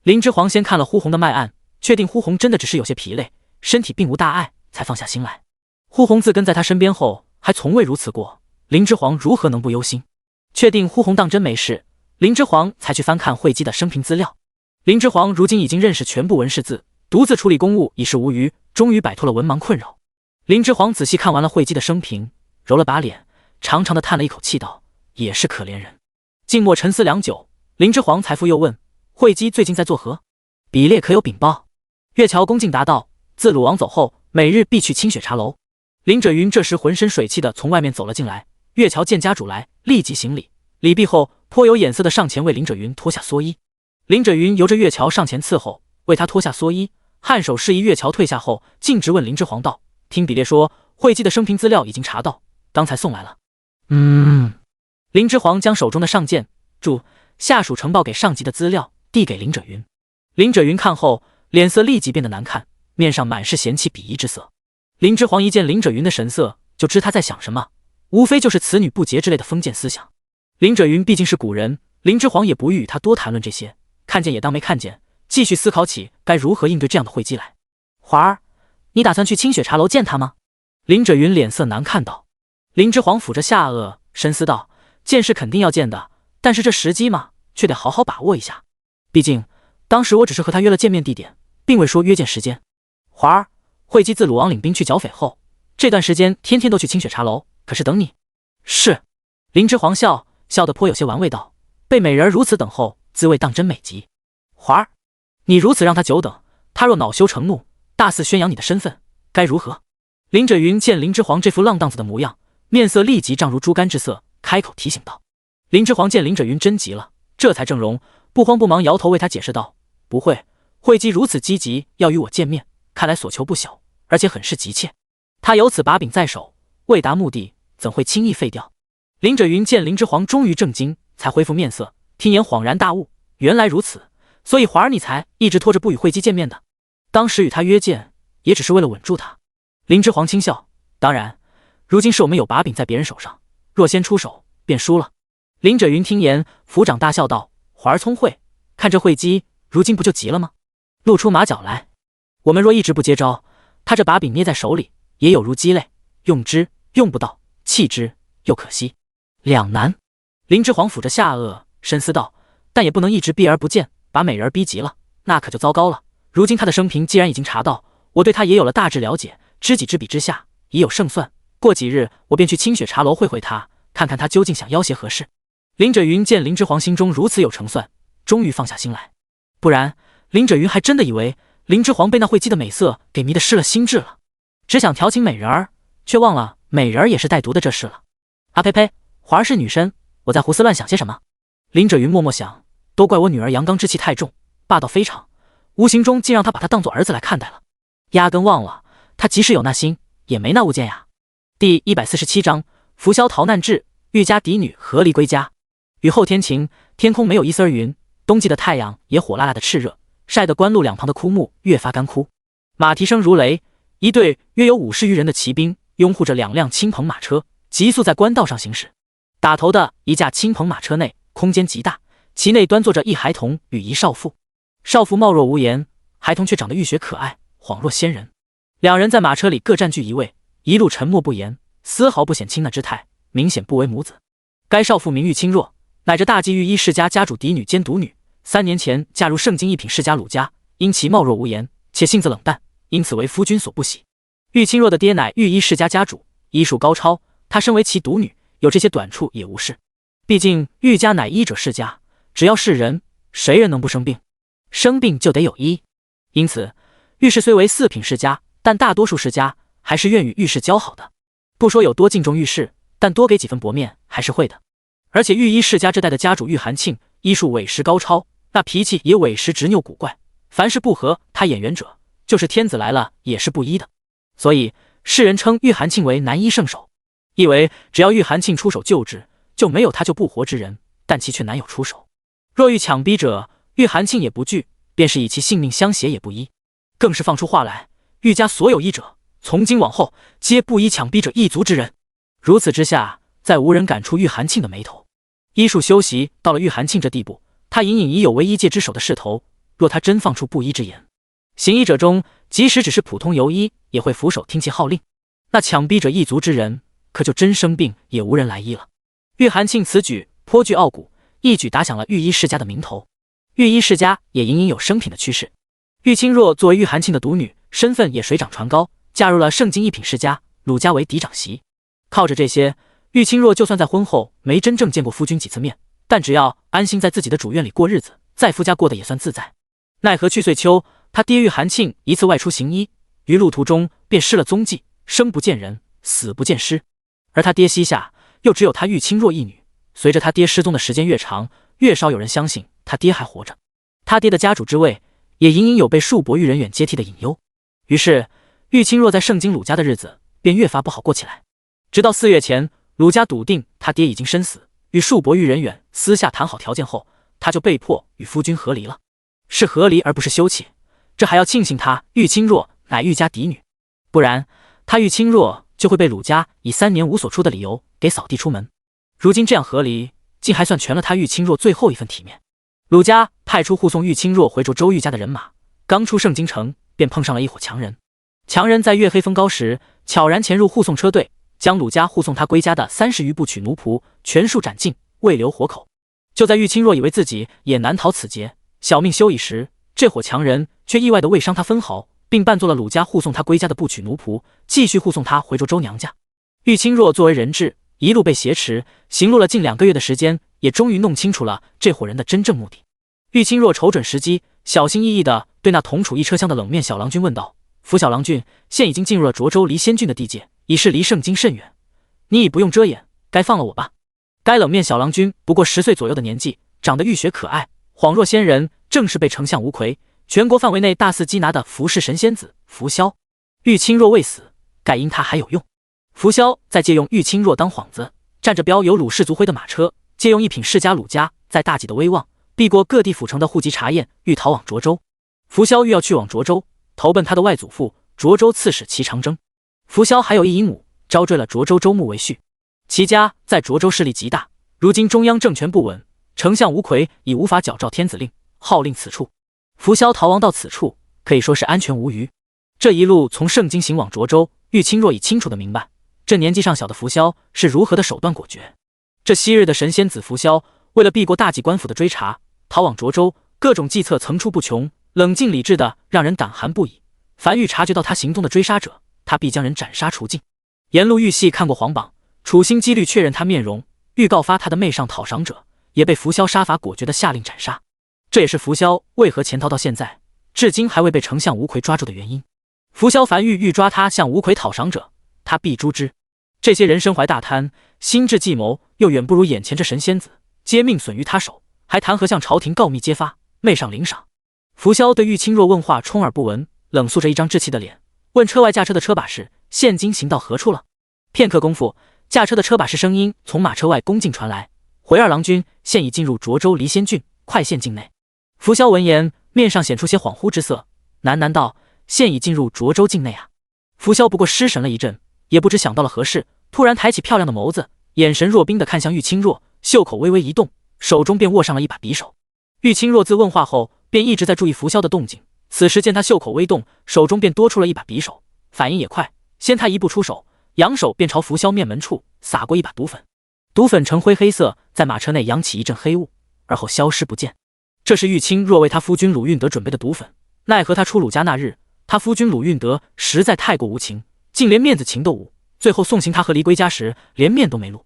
林之煌先看了呼红的脉案，确定呼红真的只是有些疲累，身体并无大碍，才放下心来。呼红自跟在他身边后，还从未如此过，林之煌如何能不忧心？确定呼红当真没事，林之煌才去翻看慧姬的生平资料。林之煌如今已经认识全部文氏字，独自处理公务已是无虞，终于摆脱了文盲困扰。林之煌仔细看完了慧姬的生平，揉了把脸，长长的叹了一口气道：也是可怜人。静默沉思良久，林之煌才复又问：慧姬最近在作何？比列可有禀报？岳桥恭敬答道：自鲁王走后，每日必去清雪茶楼。林者云这时浑身水气的从外面走了进来，岳桥见家主来，立即行礼，礼毕后颇有眼色的上前为林者云脱下蓑衣。林者云由着岳桥上前伺候，为他脱下蓑衣，颔首示意岳桥退下后，径直问林之煌道：听比列说，慧姬的生平资料已经查到，刚才送来了。林之煌将手中的上件注下属呈报给上级的资料递给林者云。林者云看后，脸色立即变得难看，面上满是嫌弃鄙夷之色。林之煌一见林者云的神色，就知他在想什么，无非就是此女不洁之类的封建思想。林者云毕竟是古人，林之煌也不欲与他多谈论这些，看见也当没看见，继续思考起该如何应对这样的慧姬来。华儿，你打算去清雪茶楼见他吗？林者云脸色难看道。林之煌抚着下颚，深思道：见是肯定要见的，但是这时机嘛，却得好好把握一下。毕竟当时我只是和他约了见面地点，并未说约见时间。华儿，慧姬自鲁王领兵去剿匪后，这段时间天天都去清雪茶楼，可是等你。是。林之煌笑，笑得颇有些玩味道：“被美人如此等候，滋味当真美极。华儿，你如此让他久等，他若恼羞成怒，大肆宣扬你的身份，该如何？”林轸云见林之煌这副浪荡子的模样，面色立即涨如猪肝之色，开口提醒道。林之煌见林轸云真急了，这才正容，不慌不忙摇头为他解释道：“不会，惠姬如此积极要与我见面，看来所求不小，而且很是急切。他有此把柄在手，未达目的怎会轻易废掉？”林轸云见林之煌终于正经，才恢复面色，听言恍然大悟，原来如此，所以华儿你才一直拖着不与惠姬见面的。当时与他约见，也只是为了稳住他。林之煌轻笑：“当然，如今是我们有把柄在别人手上，若先出手，便输了。”林轸云听言，抚掌大笑道：“华儿聪慧，看这惠姬如今不就急了吗？露出马脚来。我们若一直不接招，他这把柄捏在手里，也有如鸡肋，用之用不到，弃之又可惜，两难。”林之煌抚着下颚，深思道：“但也不能一直避而不见，把美人逼急了，那可就糟糕了。如今他的生平既然已经查到，我对他也有了大致了解，知己知彼之下，已有胜算。过几日我便去清雪茶楼会会他，看看他究竟想要些何事。”林轸云见林之煌心中如此有成算，终于放下心来。不然林轸云还真的以为林之煌被那惠姬的美色给迷得失了心智了，只想调情美人儿，却忘了美人儿也是带毒的这事了。啊呸呸，华儿是女生，我在胡思乱想些什么？林轸云默默想，都怪我女儿阳刚之气太重，霸道非常，无形中竟让他把他当作儿子来看待了，压根忘了他即使有那心，也没那物件呀。第147章拂晓逃难至，欲家嫡女合离归家。雨后天晴，天空没有一丝云，冬季的太阳也火辣辣的炽热，晒得官路两旁的枯木越发干枯。马蹄声如雷，一队约有50余人的骑兵拥护着2辆青篷马车，急速在官道上行驶。打头的一架青篷马车内空间极大，其内端坐着一孩童与一少妇。少妇貌若无颜，孩童却长得浴血可爱，恍若仙人。两人在马车里各占据一位，一路沉默不言，丝毫不显轻赧之态，明显不为母子。该少妇名玉清若，乃着大纪御医世家家主嫡女兼独女，3年前嫁入盛京一品世家鲁家，因其貌若无颜，且性子冷淡，因此为夫君所不喜。玉清若的爹乃御医世家家主，医术高超，她身为其独女，有这些短处也无事。毕竟玉家乃医者世家，只要是人，谁人能不生病？生病就得有医。因此玉氏虽为4品世家，但大多数世家还是愿与玉氏交好的。不说有多敬重玉氏，但多给几分薄面还是会的。而且御医世家这代的家主玉寒庆医术委实高超，那脾气也委实执拗古怪，凡是不合他眼缘者，就是天子来了也是不依的。所以世人称玉寒庆为难医圣手，意为只要玉寒庆出手救治，就没有他救不活之人，但其却难有出手。若遇强逼者，玉寒庆也不惧，便是以其性命相挟也不依。更是放出话来，玉家所有医者，从今往后皆不依强逼者一族之人。如此之下，再无人敢触玉寒庆的眉头。医术修习到了玉寒庆这地步，他隐隐已有为医界之首的势头。若他真放出不医之言，行医者中即使只是普通游医，也会俯首听其号令。那强逼者一族之人，可就真生病也无人来医了。玉寒庆此举颇具傲骨，一举打响了御医世家的名头。御医世家也隐隐有升品的趋势。玉清若作为玉寒庆的独女，身份也水涨船高，嫁入了盛京一品世家，鲁家为嫡长媳。靠着这些，玉清若就算在婚后没真正见过夫君几次面，但只要安心在自己的主院里过日子，在夫家过得也算自在。奈何去岁秋，他爹玉寒庆一次外出行医，于路途中便失了踪迹，生不见人，死不见尸。而他爹膝下又只有他玉清若一女，随着他爹失踪的时间越长，越少有人相信他爹还活着。他爹的家主之位也隐隐有被数伯玉人远接替的隐忧。于是玉清若在盛京鲁家的日子便越发不好过起来。直到4月前，鲁家笃定他爹已经身死，与数伯玉人远私下谈好条件后，他就被迫与夫君和离了。是和离而不是休戚，这还要庆幸他玉清若乃玉家嫡女，不然他玉清若就会被鲁家以3年无所出的理由给扫地出门。如今这样和离，竟还算全了他玉清若最后一份体面。鲁家派出护送玉清若回涿州玉家的人马，刚出盛京城，便碰上了一伙强人。强人在月黑风高时，悄然潜入护送车队，将鲁家护送他归家的30余部曲奴仆全数斩尽，未留活口。就在玉清若以为自己也难逃此劫，小命休矣时，这伙强人却意外的未伤他分毫，并扮作了鲁家护送他归家的部曲奴仆，继续护送他回涿州娘家。玉清若作为人质，一路被挟持，行路了近2个月的时间，也终于弄清楚了这伙人的真正目的。玉清若瞅准时机，小心翼翼地对那同处一车厢的冷面小郎君问道：“拂晓郎君，现已经进入了涿州离仙郡的地界，已是离圣经甚远，你已不用遮掩，该放了我吧。”该冷面小郎君不过10岁左右的年纪，长得玉雪可爱，恍若仙人，正是被丞相吴奎全国范围内大肆缉拿的浮世神仙子拂萧。玉清若未死，盖因他还有用。拂萧再借用玉清若当幌子，站着标有鲁氏族徽的马车，借用一品世家鲁家在大济的威望，避过各地府城的户籍查验，欲逃往涿州。拂萧欲要去往涿州，投奔他的外祖父涿州刺史齐长征。拂萧还有一姨母，招赘了涿州州牧为婿。齐家在涿州势力极大，如今中央政权不稳，丞相吴奎已无法矫诏天子令，号令此处。拂萧逃亡到此处，可以说是安全无虞。这一路从盛京行往涿州，玉清若已清楚地明白，这年纪尚小的拂萧是如何的手段果决。这昔日的神仙子拂萧，为了避过大济官府的追查，逃往涿州，各种计策层出不穷，冷静理智的让人胆寒不已。凡欲察觉到他行踪的追杀者，他必将人斩杀除尽。沿路玉系看过皇榜，处心积虑确认他面容，欲告发他的媚上讨赏者，也被拂萧杀伐果决的下令斩杀。这也是拂萧为何潜逃到现在，至今还未被丞相吴奎抓住的原因。拂萧凡欲抓他向吴奎讨赏者，他必诛之。这些人身怀大贪，心智计谋又远不如眼前这神仙子，皆命损于他手，还谈何向朝廷告密揭发，媚上领赏。拂萧对玉清若问话充耳不闻，冷肃着一张稚气的脸，问车外驾车的车把式现今行到何处了。片刻功夫，驾车的车把式声音从马车外恭敬传来：“回二郎君，现已进入涿州离仙郡，快县境内。”拂萧闻言，面上显出些恍惚之色，喃喃道：“现已进入涿州境内啊？”拂萧不过失神了一阵，也不知想到了何事，突然抬起漂亮的眸子，眼神若冰地看向玉清若，袖口微微一动，手中便握上了一把匕首。玉清若自问话后，便一直在注意拂萧的动静，此时见他袖口微动，手中便多出了一把匕首，反应也快，先他一步出手，扬手便朝拂萧面门处撒过一把毒粉。毒粉呈灰黑色，在马车内扬起一阵黑雾，而后消失不见。这是玉清若为他夫君鲁运德准备的毒粉，奈何他出鲁家那日，他夫君鲁运德实在太过无情，竟连面子情都无，最后送行他和离归家时，连面都没露。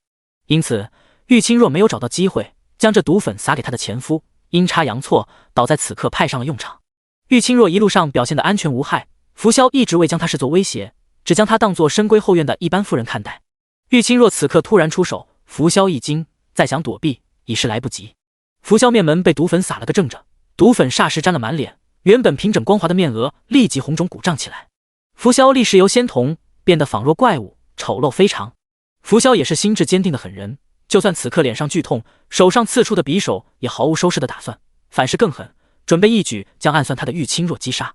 因此玉清若没有找到机会将这毒粉撒给他的前夫，阴差阳错倒在此刻派上了用场。玉清若一路上表现得安全无害，拂萧一直未将他视作威胁，只将他当作深闺后院的一般妇人看待。玉清若此刻突然出手，拂萧一惊，再想躲避已是来不及。拂萧面门被毒粉撒了个正着，毒粉霎时沾了满脸，原本平整光滑的面额立即红肿鼓胀起来。拂萧立时由仙童变得仿若怪物，丑陋非常。拂萧也是心智坚定的狠人，就算此刻脸上剧痛，手上刺出的匕首也毫无收拾的打算，反是更狠，准备一举将暗算他的玉清若击杀。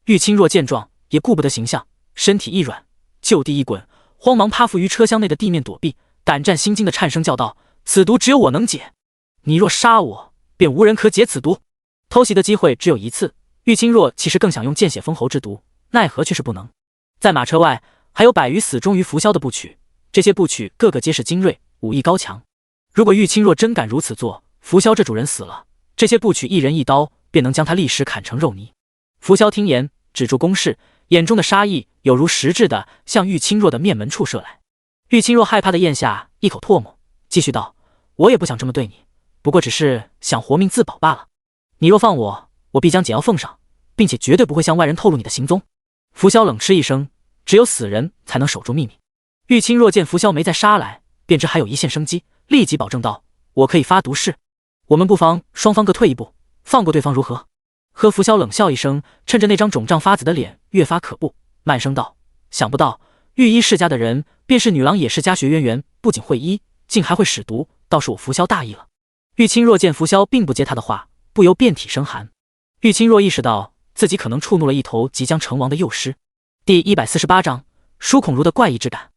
玉清若见状，也顾不得形象，身体一软，就地一滚，慌忙趴伏于车厢内的地面躲避，胆战心惊的颤声叫道：“此毒只有我能解，你若杀我，便无人可解此毒。”偷袭的机会只有一次，玉清若其实更想用见血封喉之毒，奈何却是不能。在马车外还有100余死忠于拂萧的部曲，这些部曲个个皆是精锐，武艺高强。如果玉清若真敢如此做，拂萧这主人死了，这些部曲一人一刀便能将他立时砍成肉泥。拂萧听言，止住攻势，眼中的杀意有如实质的向玉清若的面门处射来。玉清若害怕的咽下一口唾沫，继续道：“我也不想这么对你，不过只是想活命自保罢了。你若放我，我必将简要奉上，并且绝对不会向外人透露你的行踪。”拂萧冷嗤一声，只有死人才能守住秘密。玉清若见拂萧没再杀来，便知还有一线生机，立即保证道：“我可以发毒誓，我们不妨双方各退一步，放过对方如何？”呵，拂萧冷笑一声，趁着那张肿胀发紫的脸越发可怖，慢声道：“想不到御医世家的人便是女郎也是家学渊源，不仅会医，竟还会使毒，倒是我拂萧大意了。”玉清若见拂萧并不接他的话，不由遍体生寒。玉清若意识到自己可能触怒了一头即将成王的幼狮。第148章舒孔如的怪异之感。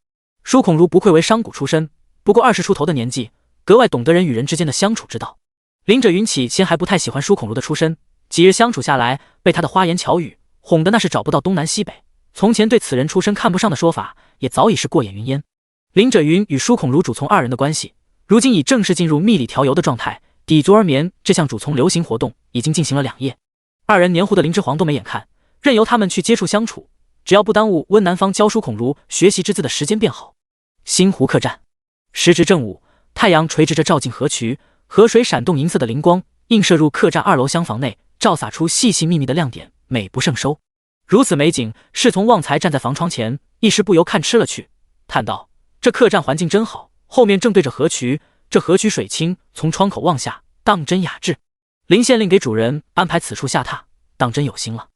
舒孔如不愧为商贾出身，不过20出头的年纪，格外懂得人与人之间的相处之道。林者云起先还不太喜欢舒孔如的出身，几日相处下来，被他的花言巧语哄得那是找不到东南西北。从前对此人出身看不上的说法，也早已是过眼云烟。林者云与舒孔如主从二人的关系，如今已正式进入蜜里调油的状态。抵足而眠这项主从流行活动已经进行了2夜，二人黏糊的林之皇都没眼看，任由他们去接触相处，只要不耽误温南方教舒孔如学习之字的时间便好。星湖客栈，时值正午，太阳垂直着照进河渠，河水闪动银色的灵光，映射入客栈2楼厢房内，照洒出细细密密的亮点，美不胜收。如此美景，侍从旺财站在房窗前，一时不由看痴了去，叹道：“这客栈环境真好，后面正对着河渠，这河渠水清，从窗口望下，当真雅致。林县令给主人安排此处下榻，当真有心了。”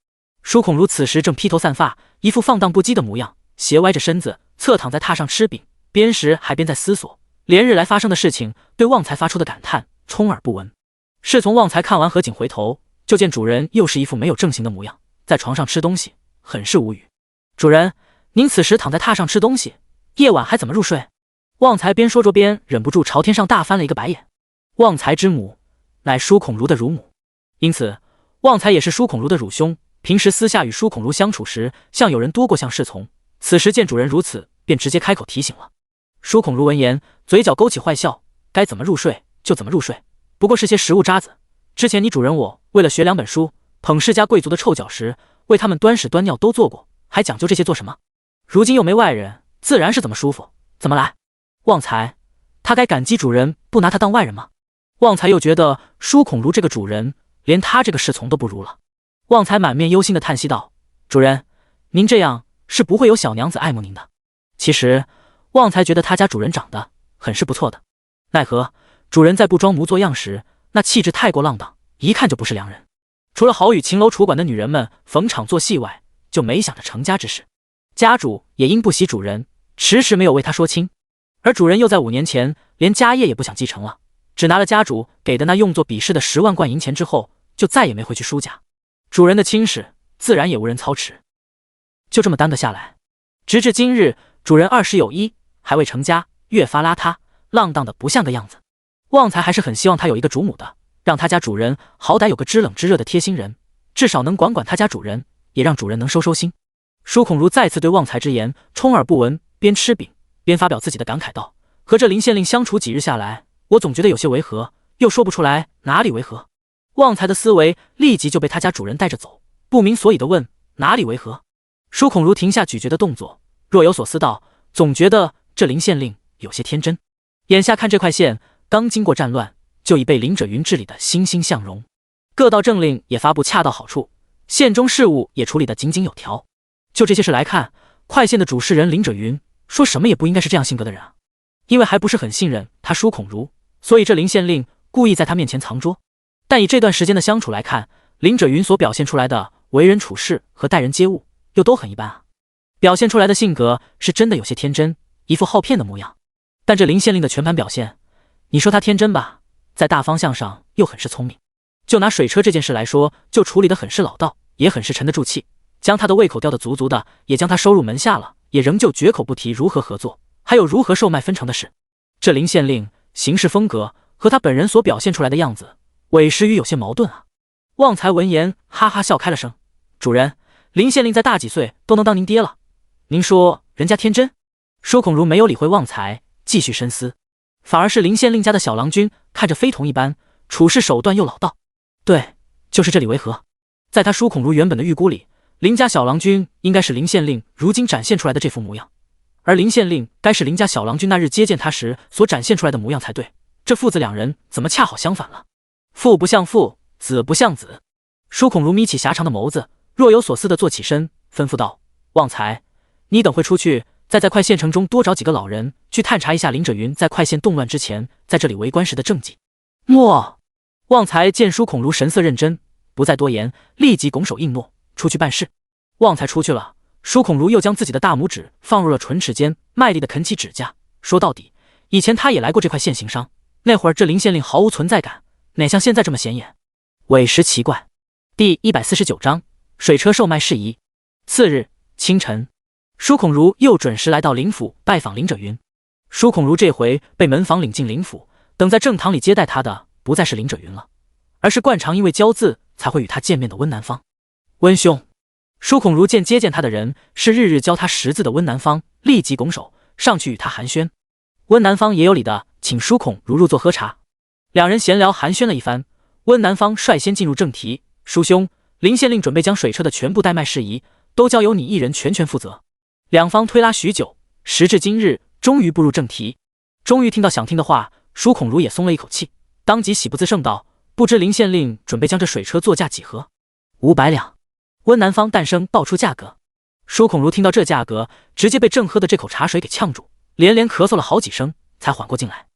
舒孔如此时正披头散发，一副放荡不羁的模样，斜歪着身子，侧躺在榻上吃饼，边时还边在思索连日来发生的事情，对旺财发出的感叹充耳不闻。侍从旺财看完河景，回头就见主人又是一副没有正形的模样，在床上吃东西，很是无语。主人，您此时躺在榻上吃东西，夜晚还怎么入睡？旺财边说着边忍不住朝天上大翻了一个白眼。旺财之母乃舒孔如的乳母，因此旺财也是舒孔如的乳兄，平时私下与舒孔如相处时，像有人多过像侍从。此时见主人如此，便直接开口提醒了。舒孔如闻言，嘴角勾起坏笑，该怎么入睡就怎么入睡，不过是些食物渣子。之前你主人我为了学2本书，捧世家贵族的臭脚时，为他们端屎端尿都做过，还讲究这些做什么？如今又没外人，自然是怎么舒服怎么来。旺财，他该感激主人不拿他当外人吗？旺财又觉得舒孔如这个主人，连他这个侍从都不如了。旺财满面忧心的叹息道：“主人，您这样是不会有小娘子爱慕您的。”其实旺财觉得他家主人长得很是不错的，奈何主人在不装模作样时，那气质太过浪荡，一看就不是良人。除了好与秦楼楚馆的女人们逢场作戏外，就没想着成家之事。家主也因不喜主人，迟迟没有为他说清。而主人又在5年前连家业也不想继承了，只拿了家主给的那用作比试的10万贯银钱之后，就再也没回去舒家。主人的亲事自然也无人操持，就这么担得下来。直至今日，主人20有1，还未成家，越发邋遢浪荡的不像个样子。旺财还是很希望他有一个主母的，让他家主人好歹有个知冷知热的贴心人，至少能管管他家主人，也让主人能收收心。舒孔如再次对旺财之言充耳不闻，边吃饼边发表自己的感慨道：“和这林县令相处几日下来，我总觉得有些违和，又说不出来哪里违和。”旺财的思维立即就被他家主人带着走，不明所以的问：“哪里违和？”舒孔如停下咀嚼的动作，若有所思道：“总觉得这林县令有些天真。眼下看这块县刚经过战乱，就已被林者云治理的欣欣向荣，各道政令也发布恰到好处，县中事务也处理得井井有条。就这些事来看，快县的主事人林者云说什么也不应该是这样性格的人啊。因为还不是很信任他舒孔如，所以这林县令故意在他面前藏拙。但以这段时间的相处来看，林者云所表现出来的为人处事和待人接物又都很一般啊。表现出来的性格是真的有些天真，一副好骗的模样。但这林县令的全盘表现，你说他天真吧，在大方向上又很是聪明。就拿水车这件事来说，就处理得很是老道，也很是沉得住气，将他的胃口吊得足足的，也将他收入门下了，也仍旧绝口不提如何合作，还有如何售卖分成的事。这林县令行事风格和他本人所表现出来的样子，委实与有些矛盾啊。旺财闻言哈哈笑开了声：“主人，林县令再大几岁都能当您爹了，您说人家天真？”舒孔如没有理会旺财，继续深思。反而是林县令家的小郎君看着非同一般，处事手段又老道。对，就是这里违和。在他舒孔如原本的预估里，林家小郎君应该是林县令如今展现出来的这副模样，而林县令该是林家小郎君那日接见他时所展现出来的模样才对。这父子两人怎么恰好相反了？父不像父，子不像子。舒孔如眯起狭长的眸子，若有所思地坐起身，吩咐道：“旺财，你等会出去，再在快县城中多找几个老人去探查一下林者云在快县动乱之前在这里为官时的政绩。”诺。旺财见舒孔如神色认真，不再多言，立即拱手应诺，出去办事。旺财出去了，舒孔如又将自己的大拇指放入了唇齿间，卖力地啃起指甲。说到底，以前他也来过这块县行商，那会儿这林县令毫无存在感，哪像现在这么显眼，委实奇怪。第149章水车售卖事宜。次日清晨，舒孔如又准时来到林府拜访林者云。舒孔如这回被门房领进林府，等在正堂里接待他的不再是林者云了，而是惯常因为交字才会与他见面的温南方。温兄。舒孔如见接见他的人是日日教他识字的温南方，立即拱手上去与他寒暄。温南方也有礼的请舒孔如入座喝茶。两人闲聊寒暄了一番，温南方率先进入正题：“舒兄，林县令准备将水车的全部代卖事宜都交由你一人全权负责。”两方推拉许久，时至今日终于步入正题。终于听到想听的话，舒孔如也松了一口气，当即喜不自胜道：“不知林县令准备将这水车作价几何？”500两。温南方淡声报出价格。舒孔如听到这价格，直接被正喝的这口茶水给呛住，连连咳嗽了好几声，才缓过劲来。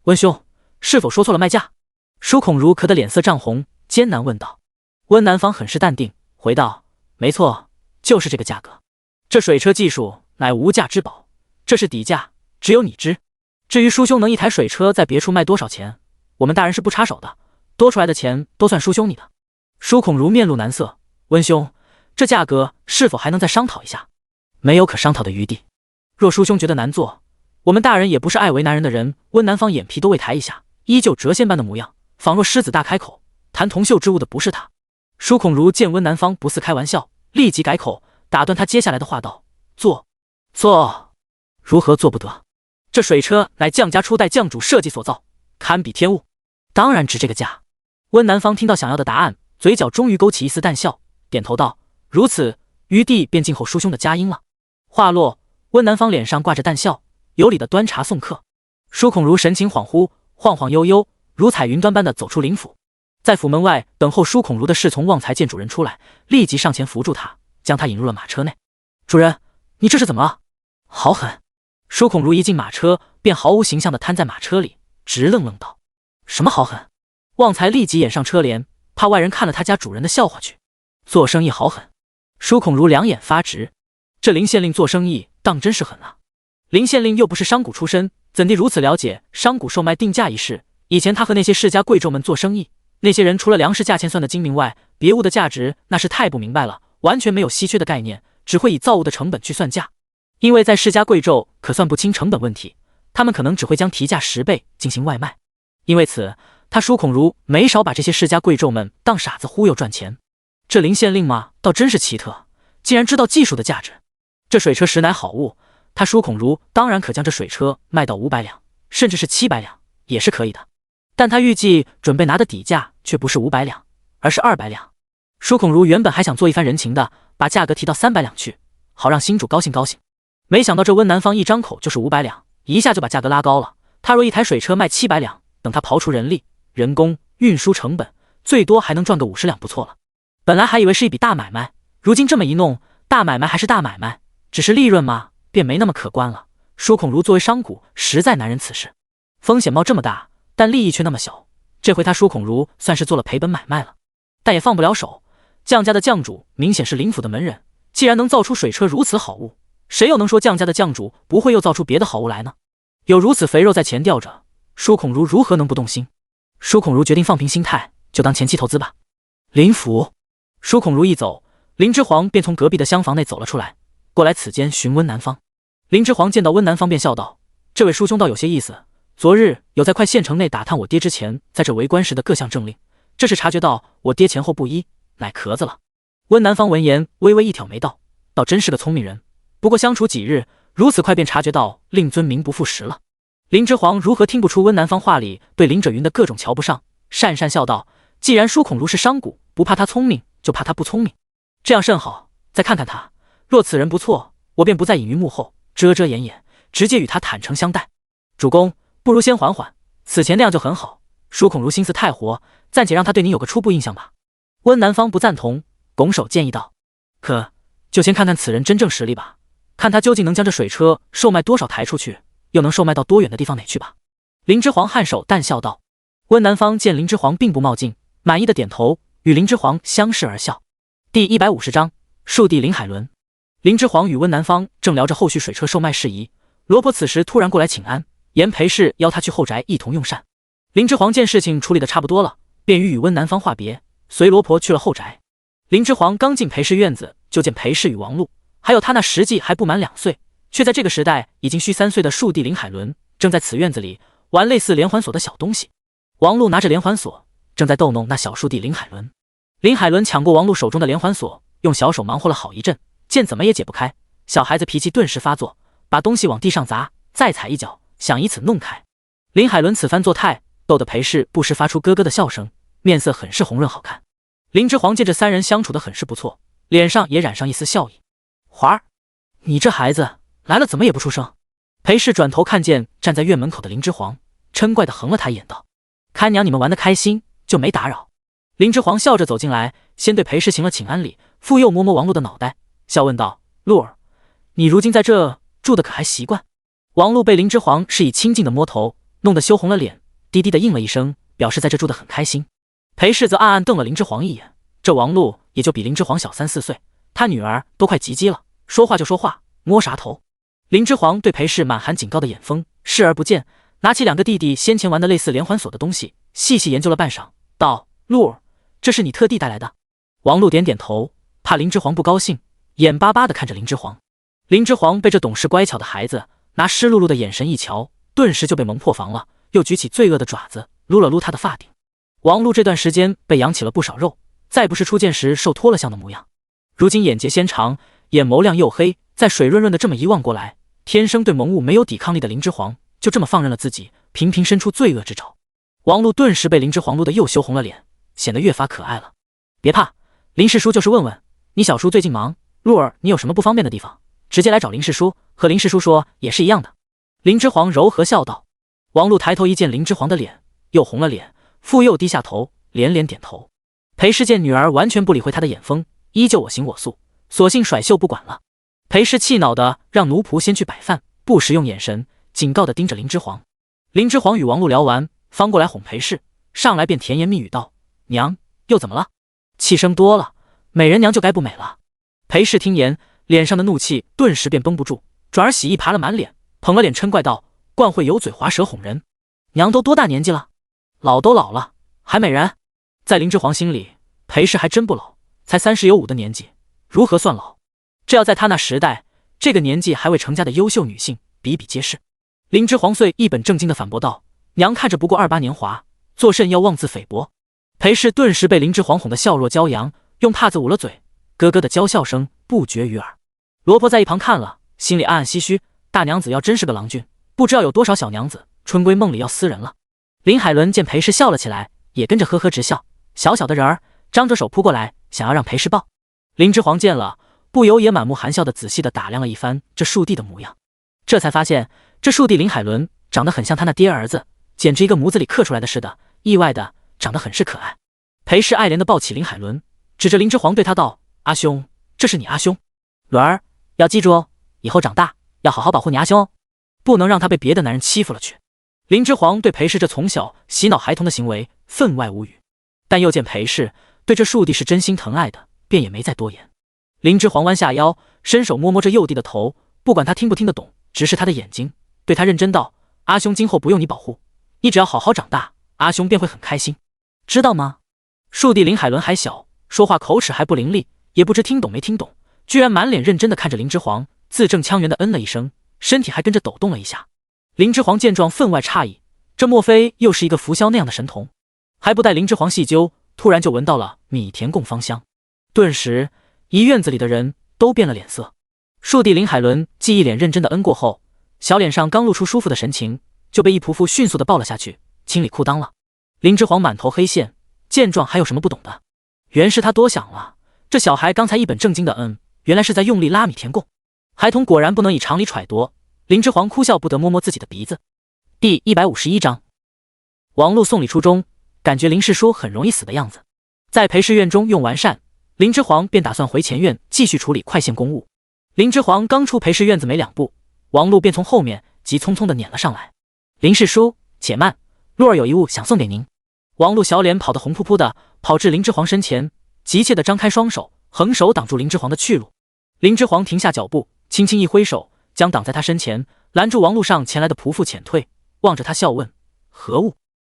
温兄，是否说错了卖价？舒孔如咳得脸色涨红，艰难问道。温南方很是淡定，回道：“没错，就是这个价格。这水车技术乃无价之宝，这是底价，只有你知。至于叔兄能一台水车在别处卖多少钱，我们大人是不插手的，多出来的钱都算叔兄你的。”舒孔如面露难色，温兄，这价格是否还能再商讨一下？没有可商讨的余地。若叔兄觉得难做，我们大人也不是爱为难人的人。温南方眼皮都未抬一下，依旧谪仙般的模样，仿若狮子大开口，谈铜锈之物的不是他。舒孔如见温南方不似开玩笑，立即改口，打断他接下来的话道：“做，如何做不得？这水车乃将家初代将主设计所造，堪比天物，当然值这个价。”温南方听到想要的答案，嘴角终于勾起一丝淡笑，点头道：“如此，余弟便静候叔兄的佳音了。”话落，温南方脸上挂着淡笑，有礼的端茶送客。舒孔如神情恍惚，晃晃悠悠，如彩云端般的走出林府。在府门外等候舒孔如的侍从旺财见主人出来，立即上前扶住他，将他引入了马车内。“主人，你这是怎么了？好狠！”舒孔如一进马车，便毫无形象的瘫在马车里，直愣愣道：“什么好狠？”旺财立即掩上车帘，怕外人看了他家主人的笑话去。做生意好狠！舒孔如两眼发直，这林县令做生意当真是狠啊！林县令又不是商贾出身，怎地如此了解商贾售卖定价一事？以前他和那些世家贵胄们做生意，那些人除了粮食价钱算得精明外，别物的价值那是太不明白了，完全没有稀缺的概念，只会以造物的成本去算价。因为在世家贵胄可算不清成本问题，他们可能只会将提价10倍进行外卖。因为此，他舒孔如没少把这些世家贵胄们当傻子忽悠赚钱。这林县令嘛，倒真是奇特，竟然知道技术的价值。这水车实乃好物，他舒孔如当然可将这水车卖到500两，甚至是700两，也是可以的。但他预计准备拿的底价却不是500两，而是200两。舒孔如原本还想做一番人情的，把价格提到300两去，好让新主高兴高兴。没想到这温南方一张口就是500两，一下就把价格拉高了。他若一台水车卖700两，等他刨除人力、人工、运输成本，最多还能赚个50两不错了。本来还以为是一笔大买卖，如今这么一弄，大买卖还是大买卖，只是利润嘛，便没那么可观了。舒孔如作为商贾，实在难忍此事，风险冒这么大，但利益却那么小。这回他舒孔如算是做了赔本买卖了，但也放不了手。将家的将主明显是林府的门人，既然能造出水车如此好物，谁又能说将家的将主不会又造出别的好物来呢？有如此肥肉在前吊着，舒孔如如何能不动心？舒孔如决定放平心态，就当前期投资吧。林府，舒孔如一走，林之煌便从隔壁的厢房内走了出来，过来此间询温南方。林之煌见到温南方便笑道：“这位叔兄倒有些意思，昨日有在快县城内打探我爹之前在这为官时的各项政令，这是察觉到我爹前后不一，乃壳子了。”温南方闻言微微一挑眉道：“倒真是个聪明人，不过相处几日，如此快便察觉到令尊名不副实了。”林之煌如何听不出温南方话里对林者云的各种瞧不上，讪讪笑道：“既然舒孔如是商贾，不怕他聪明，就怕他不聪明。这样甚好，再看看他，若此人不错，我便不再隐于幕后，遮遮掩掩，直接与他坦诚相待。主公，不如先缓缓，此前那样就很好。舒孔如心思太活，暂且让他对您有个初步印象吧。”温南方不赞同，拱手建议道：“可就先看看此人真正实力吧，看他究竟能将这水车售卖多少台出去，又能售卖到多远的地方哪去吧。”林之煌颔首淡笑道。温南方见林之煌并不冒进，满意的点头，与林之煌相视而笑。第150章树地林海伦。林之煌与温南方正聊着后续水车售卖事宜，罗婆此时突然过来请安，言裴氏邀他去后宅一同用膳。林之煌见事情处理的差不多了，便与温南方话别，随罗婆去了后宅。林之煌刚进裴氏院子，就见裴氏与王璐，还有他那实际还不满2岁，却在这个时代已经虚3岁的树地林海伦，正在此院子里玩类似连环锁的小东西。王璐拿着连环锁，正在逗弄那小树地林海伦。林海伦抢过王璐手中的连环锁，用小手忙活了好一阵，见怎么也解不开，小孩子脾气顿时发作，把东西往地上砸，再踩一脚，想以此弄开。林海伦此番作态，逗得裴氏不时发出咯咯的笑声，面色很是红润好看。林之煌见这3人相处得很是不错，脸上也染上一丝笑意。华儿，你这孩子来了怎么也不出声？裴氏转头看见站在院门口的林之皇，嗔怪地横了他一眼，道：“看娘你们玩得开心，就没打扰。”林之皇笑着走进来，先对裴氏行了请安礼，复又摸摸王璐的脑袋，笑问道：“璐儿，你如今在这住的可还习惯？”王璐被林之皇是以亲近的摸头，弄得羞红了脸，低低的应了一声，表示在这住得很开心。裴氏则暗暗瞪了林之皇一眼，这王璐也就比林之皇小3、4岁，他女儿都快及笄了，说话就说话，摸啥头？林之皇对裴氏满含警告的眼风视而不见，拿起2个弟弟先前玩的类似连环锁的东西，细细研究了半晌，道：“璐儿，这是你特地带来的？”王璐点点头，怕林之皇不高兴，眼巴巴地看着林之皇。林之皇被这懂事乖巧的孩子拿湿漉漉的眼神一瞧，顿时就被蒙破防了，又举起罪恶的爪子撸了撸他的发顶。王璐这段时间被养起了不少肉，再不是初见时受脱了相的模样，如今眼睫纤长，眼眸亮又黑，在水润润的这么一望过来，天生对蒙雾没有抵抗力的林之皇就这么放任了自己，频频伸出罪恶之爪。王璐顿时被林之皇撸得又羞红了脸，显得越发可爱了。别怕，林氏叔就是问问你小叔最近忙，璐儿你有什么不方便的地方，直接来找林氏叔，和林氏叔说也是一样的。林之皇柔和笑道。王璐抬头一见林之皇的脸，又红了脸，复又低下头，连连点头。裴氏见女儿完全不理会他的眼风，依旧我行我素，索性甩袖不管了。裴氏气恼的让奴仆先去摆饭，不时用眼神警告的盯着林之皇。林之皇与王璐聊完，方过来哄裴氏，上来便甜言蜜语道：“娘，又怎么了？气生多了，美人娘就该不美了。”裴氏听言，脸上的怒气顿时便绷不住，转而喜意爬了满脸，捧了脸嗔怪道：“惯会油嘴滑舌哄人，娘都多大年纪了？老都老了，还美人？”在林之皇心里，裴氏还真不老，才30有5的年纪，如何算老？这要在他那时代，这个年纪还未成家的优秀女性比比皆是。林之皇遂一本正经地反驳道：“娘看着不过28年华，作甚要妄自菲薄？”裴氏顿时被林之皇哄得笑若骄阳，用帕子捂了嘴，咯咯的娇笑声不绝于耳。罗婆在一旁看了，心里暗暗唏嘘，大娘子要真是个郎君，不知道有多少小娘子春闺梦里要撕人了。林海伦见裴氏笑了起来，也跟着呵呵直笑，小小的人儿张着手扑过来，想要让裴氏抱。林之皇见了，不由也满目含笑的仔细的打量了一番这庶弟的模样，这才发现这庶弟林海伦长得很像他那爹儿子，简直一个模子里刻出来的似的，意外的长得很是可爱。裴氏爱怜的抱起林海伦，指着林之皇对他道：“阿兄，这是你阿兄，伦儿要记住哦，以后长大要好好保护你阿兄哦，不能让他被别的男人欺负了去。”林之皇对裴氏这从小洗脑孩童的行为分外无语，但又见裴氏对这庶弟是真心疼爱的，便也没再多言。林之皇弯下腰，伸手摸摸这幼弟的头，不管他听不听得懂，直视他的眼睛，对他认真道：“阿兄今后不用你保护，你只要好好长大，阿兄便会很开心，知道吗？”庶弟林海伦还小，说话口齿还不伶俐，也不知听懂没听懂，居然满脸认真地看着林之皇，字正腔圆地嗯了一声，身体还跟着抖动了一下。林之皇见状分外诧异，这莫非又是一个符箫那样的神童？还不待林之皇细究，突然就闻到了米田共芳香，顿时一院子里的人都变了脸色。庶弟林海伦既一脸认真的嗯过后，小脸上刚露出舒服的神情，就被一仆妇迅速的抱了下去，清理裤裆了。林之皇满头黑线，见状还有什么不懂的？原是他多想了，这小孩刚才一本正经的嗯，原来是在用力拉米田共。孩童果然不能以常理揣度，林之皇哭笑不得，摸摸自己的鼻子。第151章，王璐送礼初中，感觉林氏叔很容易死的样子。在裴氏院中用完膳，林之皇便打算回前院继续处理快线公务。林之皇刚出裴氏院子没2步，王璐便从后面急匆匆地撵了上来。林氏叔，且慢，璐儿有一物想送给您。王璐小脸跑得红扑扑的，跑至林之皇身前，急切地张开双手，横手挡住林之皇的去路。林之皇停下脚步，轻轻一挥手，将挡在他身前拦住王璐上前来的仆妇遣退，望着他笑问：“何物？”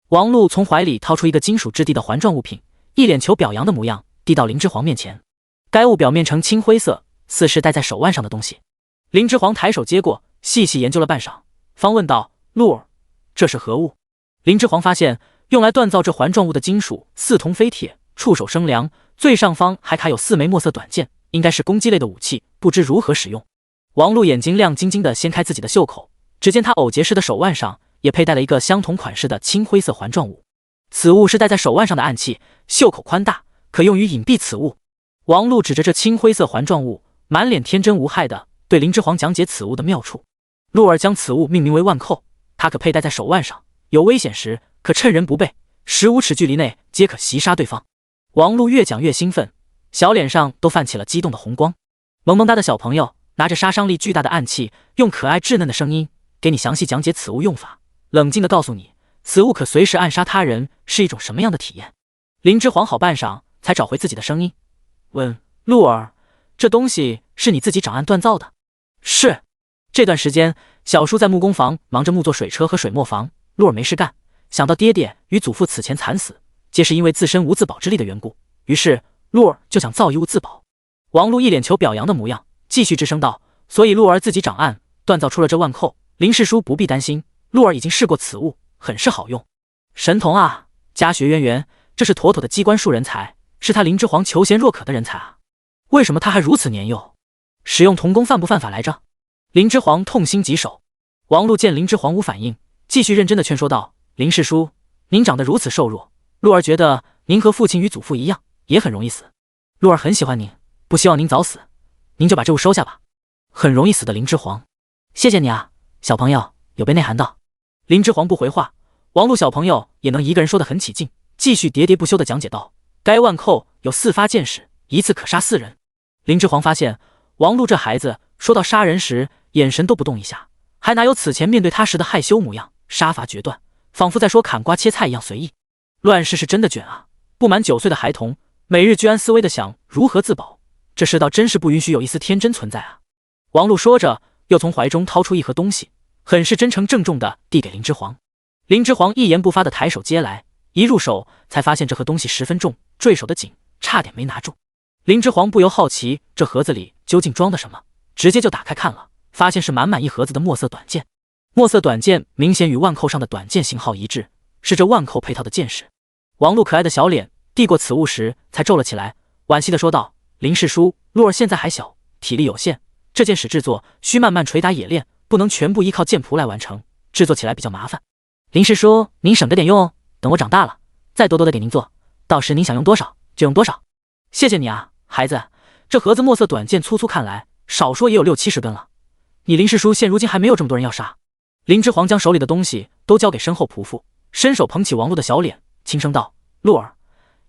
王璐从怀里掏出一个金属质地的环状物品，一脸求表扬的模样，递到林之皇面前。该物表面呈青灰色，似是戴在手腕上的东西。林之皇抬手接过，细细研究了半晌，方问道：“璐儿，这是何物？”林之皇发现用来锻造这环状物的金属似铜非铁，触手生凉，最上方还卡有4枚墨色短剑，应该是攻击类的武器，不知如何使用。王璐眼睛亮晶晶地掀开自己的袖口，只见他藕结式的手腕上也佩戴了一个相同款式的青灰色环状物，此物是戴在手腕上的暗器，袖口宽大，可用于隐蔽此物。王璐指着这青灰色环状物，满脸天真无害的对林之皇讲解此物的妙处。陆儿将此物命名为万扣，他可佩戴在手腕上，有危险时可趁人不备，15尺距离内皆可袭杀对方。王璐越讲越兴奋，小脸上都泛起了激动的红光。萌萌哒的小朋友拿着杀伤力巨大的暗器，用可爱稚嫩的声音给你详细讲解此物用法，冷静地告诉你此物可随时暗杀他人是一种什么样的体验。林之皇好半晌才找回自己的声音，问鹿儿，这东西是你自己掌暗锻造的？是。这段时间小叔在木工房忙着木做水车和水磨房，鹿儿没事干，想到爹爹与祖父此前惨死皆是因为自身无自保之力的缘故，于是鹿儿就想造一物自保。王璐一脸求表扬的模样，继续吱声道，所以鹿儿自己掌暗锻造出了这腕扣，林氏叔不必担心，鹿儿已经试过此物，很是好用。神童啊，家学渊源，这是妥妥的机关术人才，是他林之皇求贤若渴的人才啊！为什么他还如此年幼？使用童功犯不犯法来着？林之皇痛心疾首。王璐见林之皇无反应，继续认真的劝说道，林氏叔，您长得如此瘦弱，鹿儿觉得您和父亲与祖父一样，也很容易死。鹿儿很喜欢您，不希望您早死，您就把这物收下吧。很容易死的林之皇，谢谢你啊，小朋友有被内涵到。林之皇不回话，王璐小朋友也能一个人说得很起劲，继续喋喋不休地讲解道，该腕扣有4发箭矢，一次可杀4人。林之皇发现王璐这孩子说到杀人时眼神都不动一下，还哪有此前面对他时的害羞模样，杀伐决断，仿佛在说砍瓜切菜一样随意。乱世是真的卷啊，不满9岁的孩童每日居安思危地想如何自保，这世道真是不允许有一丝天真存在啊。王璐说着，又从怀中掏出一盒东西，很是真诚郑重地递给林之皇。林之皇一言不发地抬手接来，一入手才发现这盒东西十分重，坠手的紧，差点没拿住。林之皇不由好奇这盒子里究竟装的什么，直接就打开看了，发现是满满一盒子的墨色短剑。墨色短剑明显与腕扣上的短剑型号一致，是这腕扣配套的剑矢。王璐可爱的小脸递过此物时才皱了起来，惋惜地说道，林氏叔，鹿儿现在还小，体力有限，这件矢制作需慢慢捶打冶炼，不能全部依靠剑仆来完成，制作起来比较麻烦。林氏叔，您省着点用哦，等我长大了再多多的给您做，到时您想用多少就用多少。谢谢你啊，孩子，这盒子墨色短剑粗粗看来少说也有60-70根了，你林氏叔现如今还没有这么多人要杀。林之皇将手里的东西都交给身后仆妇，伸手捧起王璐的小脸，轻声道，璐儿，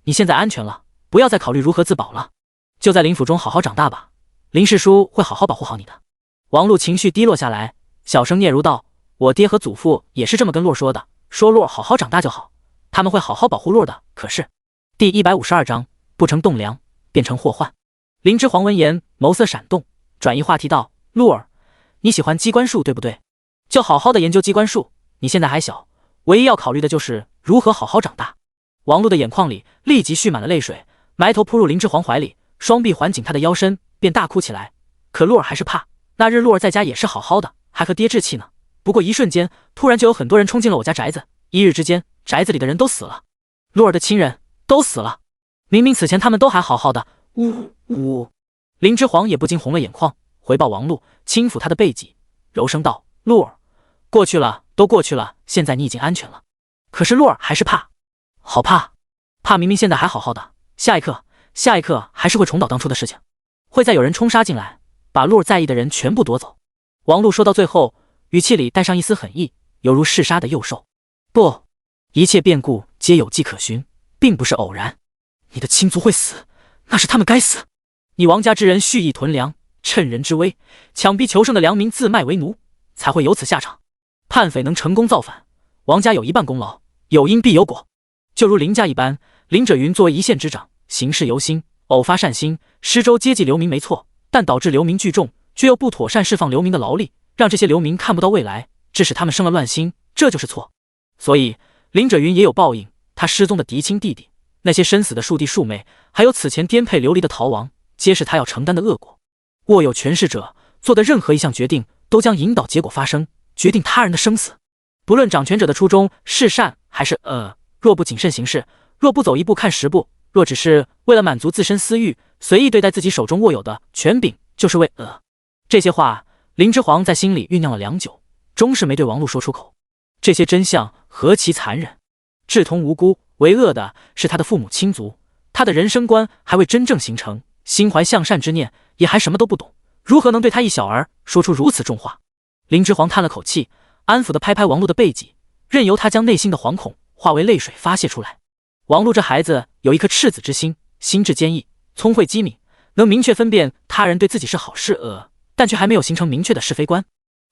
你现在安全了，不要再考虑如何自保了，就在林府中好好长大吧，林氏叔会好好保护好你的。王璐情绪低落下来，小声嗫嚅道，我爹和祖父也是这么跟鹿儿说的，说鹿儿好好长大就好，他们会好好保护鹿儿的。可是第152章不成栋梁变成祸患。林之皇闻言眸色闪动，转移话题道，鹿儿，你喜欢机关术对不对？就好好的研究机关术，你现在还小，唯一要考虑的就是如何好好长大。王璐的眼眶里立即蓄满了泪水，埋头扑入林之皇怀里，双臂环紧他的腰身，便大哭起来。可鹿儿还是怕，那日鹿儿在家也是好好的，还和爹置气呢，不过一瞬间突然就有很多人冲进了我家宅子，一日之间宅子里的人都死了，鹿儿的亲人都死了，明明此前他们都还好好的。呜呜！林之皇也不禁红了眼眶，回报王璐，轻抚他的背脊，柔声道，鹿儿，过去了都过去了，现在你已经安全了。可是鹿儿还是怕，好怕，怕明明现在还好好的，下一刻还是会重蹈当初的事情，会再有人冲杀进来，把鹿儿在意的人全部夺走。王璐说到最后，语气里带上一丝狠意，犹如嗜杀的幼兽。不，一切变故皆有迹可循，并不是偶然。你的亲族会死，那是他们该死。你王家之人蓄意囤粮，趁人之危，强逼求胜的良民自卖为奴，才会有此下场。叛匪能成功造反，王家有一半功劳，有因必有果。就如林家一般，林者云作为一县之长，行事由心，偶发善心，施州接济流民没错，但导致流民聚众，却又不妥善释放流民的劳力，让这些流民看不到未来，致使他们生了乱心，这就是错。所以林者云也有报应，他失踪的嫡亲弟弟，那些身死的庶弟庶妹，还有此前颠沛流离的逃亡，皆是他要承担的恶果。握有权势者做的任何一项决定，都将引导结果发生，决定他人的生死。不论掌权者的初衷是善还是若不谨慎行事，若不走一步看10步，若只是为了满足自身私欲，随意对待自己手中握有的权柄，就是为这些话林之皇在心里酝酿了良久，终是没对王璐说出口。这些真相何其残忍！志同无辜，为恶的是他的父母亲族，他的人生观还未真正形成，心怀向善之念也还什么都不懂，如何能对他一小儿说出如此重话？林之皇叹了口气，安抚地拍拍王璐的背脊，任由他将内心的惶恐化为泪水发泄出来。王璐这孩子有一颗赤子之心，心智坚毅，聪慧机敏，能明确分辨他人对自己是好是恶，但却还没有形成明确的是非观。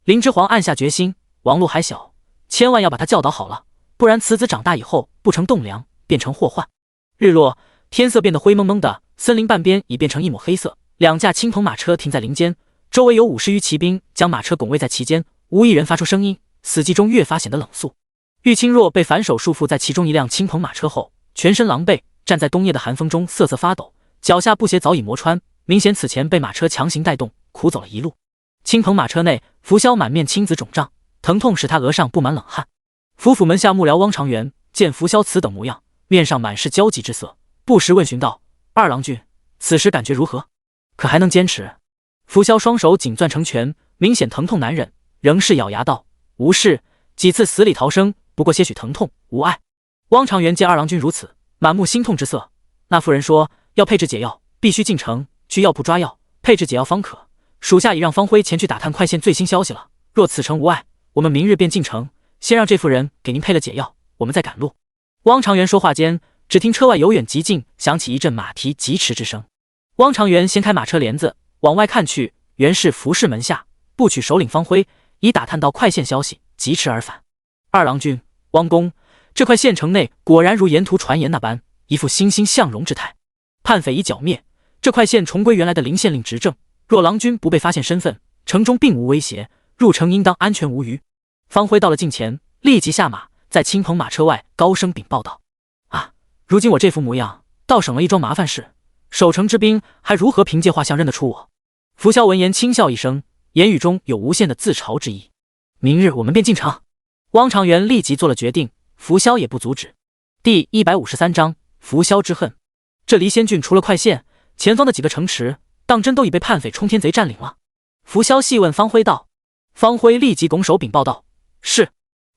林之皇暗下决心，王璐还小，千万要把他教导好了，不然此子长大以后不成栋梁，变成祸患。日落，天色变得灰蒙蒙的，森林半边已变成一抹黑色。2架青铜马车停在林间，周围有50余骑兵将马车拱卫在其间，无一人发出声音，死寂中越发显得冷肃。玉清若被反手束缚在其中一辆青铜马车后，全身狼狈，站在冬夜的寒风中瑟瑟发抖，脚下布鞋早已磨穿，明显此前被马车强行带动，苦走了一路。青铜马车内，扶萧满面青紫肿胀，疼痛使他额上布满冷汗。府府门下幕僚汪长元见扶萧此等模样，面上满是焦急之色，不时问询道：“二郎君，此时感觉如何？可还能坚持？”扶萧双手紧攥成拳，明显疼痛难忍，仍是咬牙道：“无事，几次死里逃生，不过些许疼痛，无碍。”汪长元见二郎君如此，满目心痛之色。那妇人说要配制解药，必须进城去药铺抓药，配制解药方可。属下已让方辉前去打探快线最新消息了，若此城无碍，我们明日便进城，先让这妇人给您配了解药，我们再赶路。汪长元说话间，只听车外由远及近响起一阵马蹄疾驰之声。汪长元掀开马车帘子，往外看去，原是服侍门下部曲首领方辉已打探到快线消息，疾驰而返。二郎君，汪公，这块县城内果然如沿途传言那般，一副欣欣向荣之态。叛匪已剿灭，这块县重归原来的林县令执政。若郎君不被发现身份，城中并无威胁，入城应当安全无虞。方辉到了近前，立即下马，在青铜马车外高声禀报道：“啊，如今我这副模样，倒省了一桩麻烦事。守城之兵还如何凭借画像认得出我？”扶萧闻言轻笑一声，言语中有无限的自嘲之意。明日我们便进城。汪长元立即做了决定，扶萧也不阻止。第153章扶萧之恨。这离仙郡除了快县，前方的几个城池当真都已被叛匪冲天贼占领了。扶萧细问方辉道。方辉立即拱手禀报道：“是，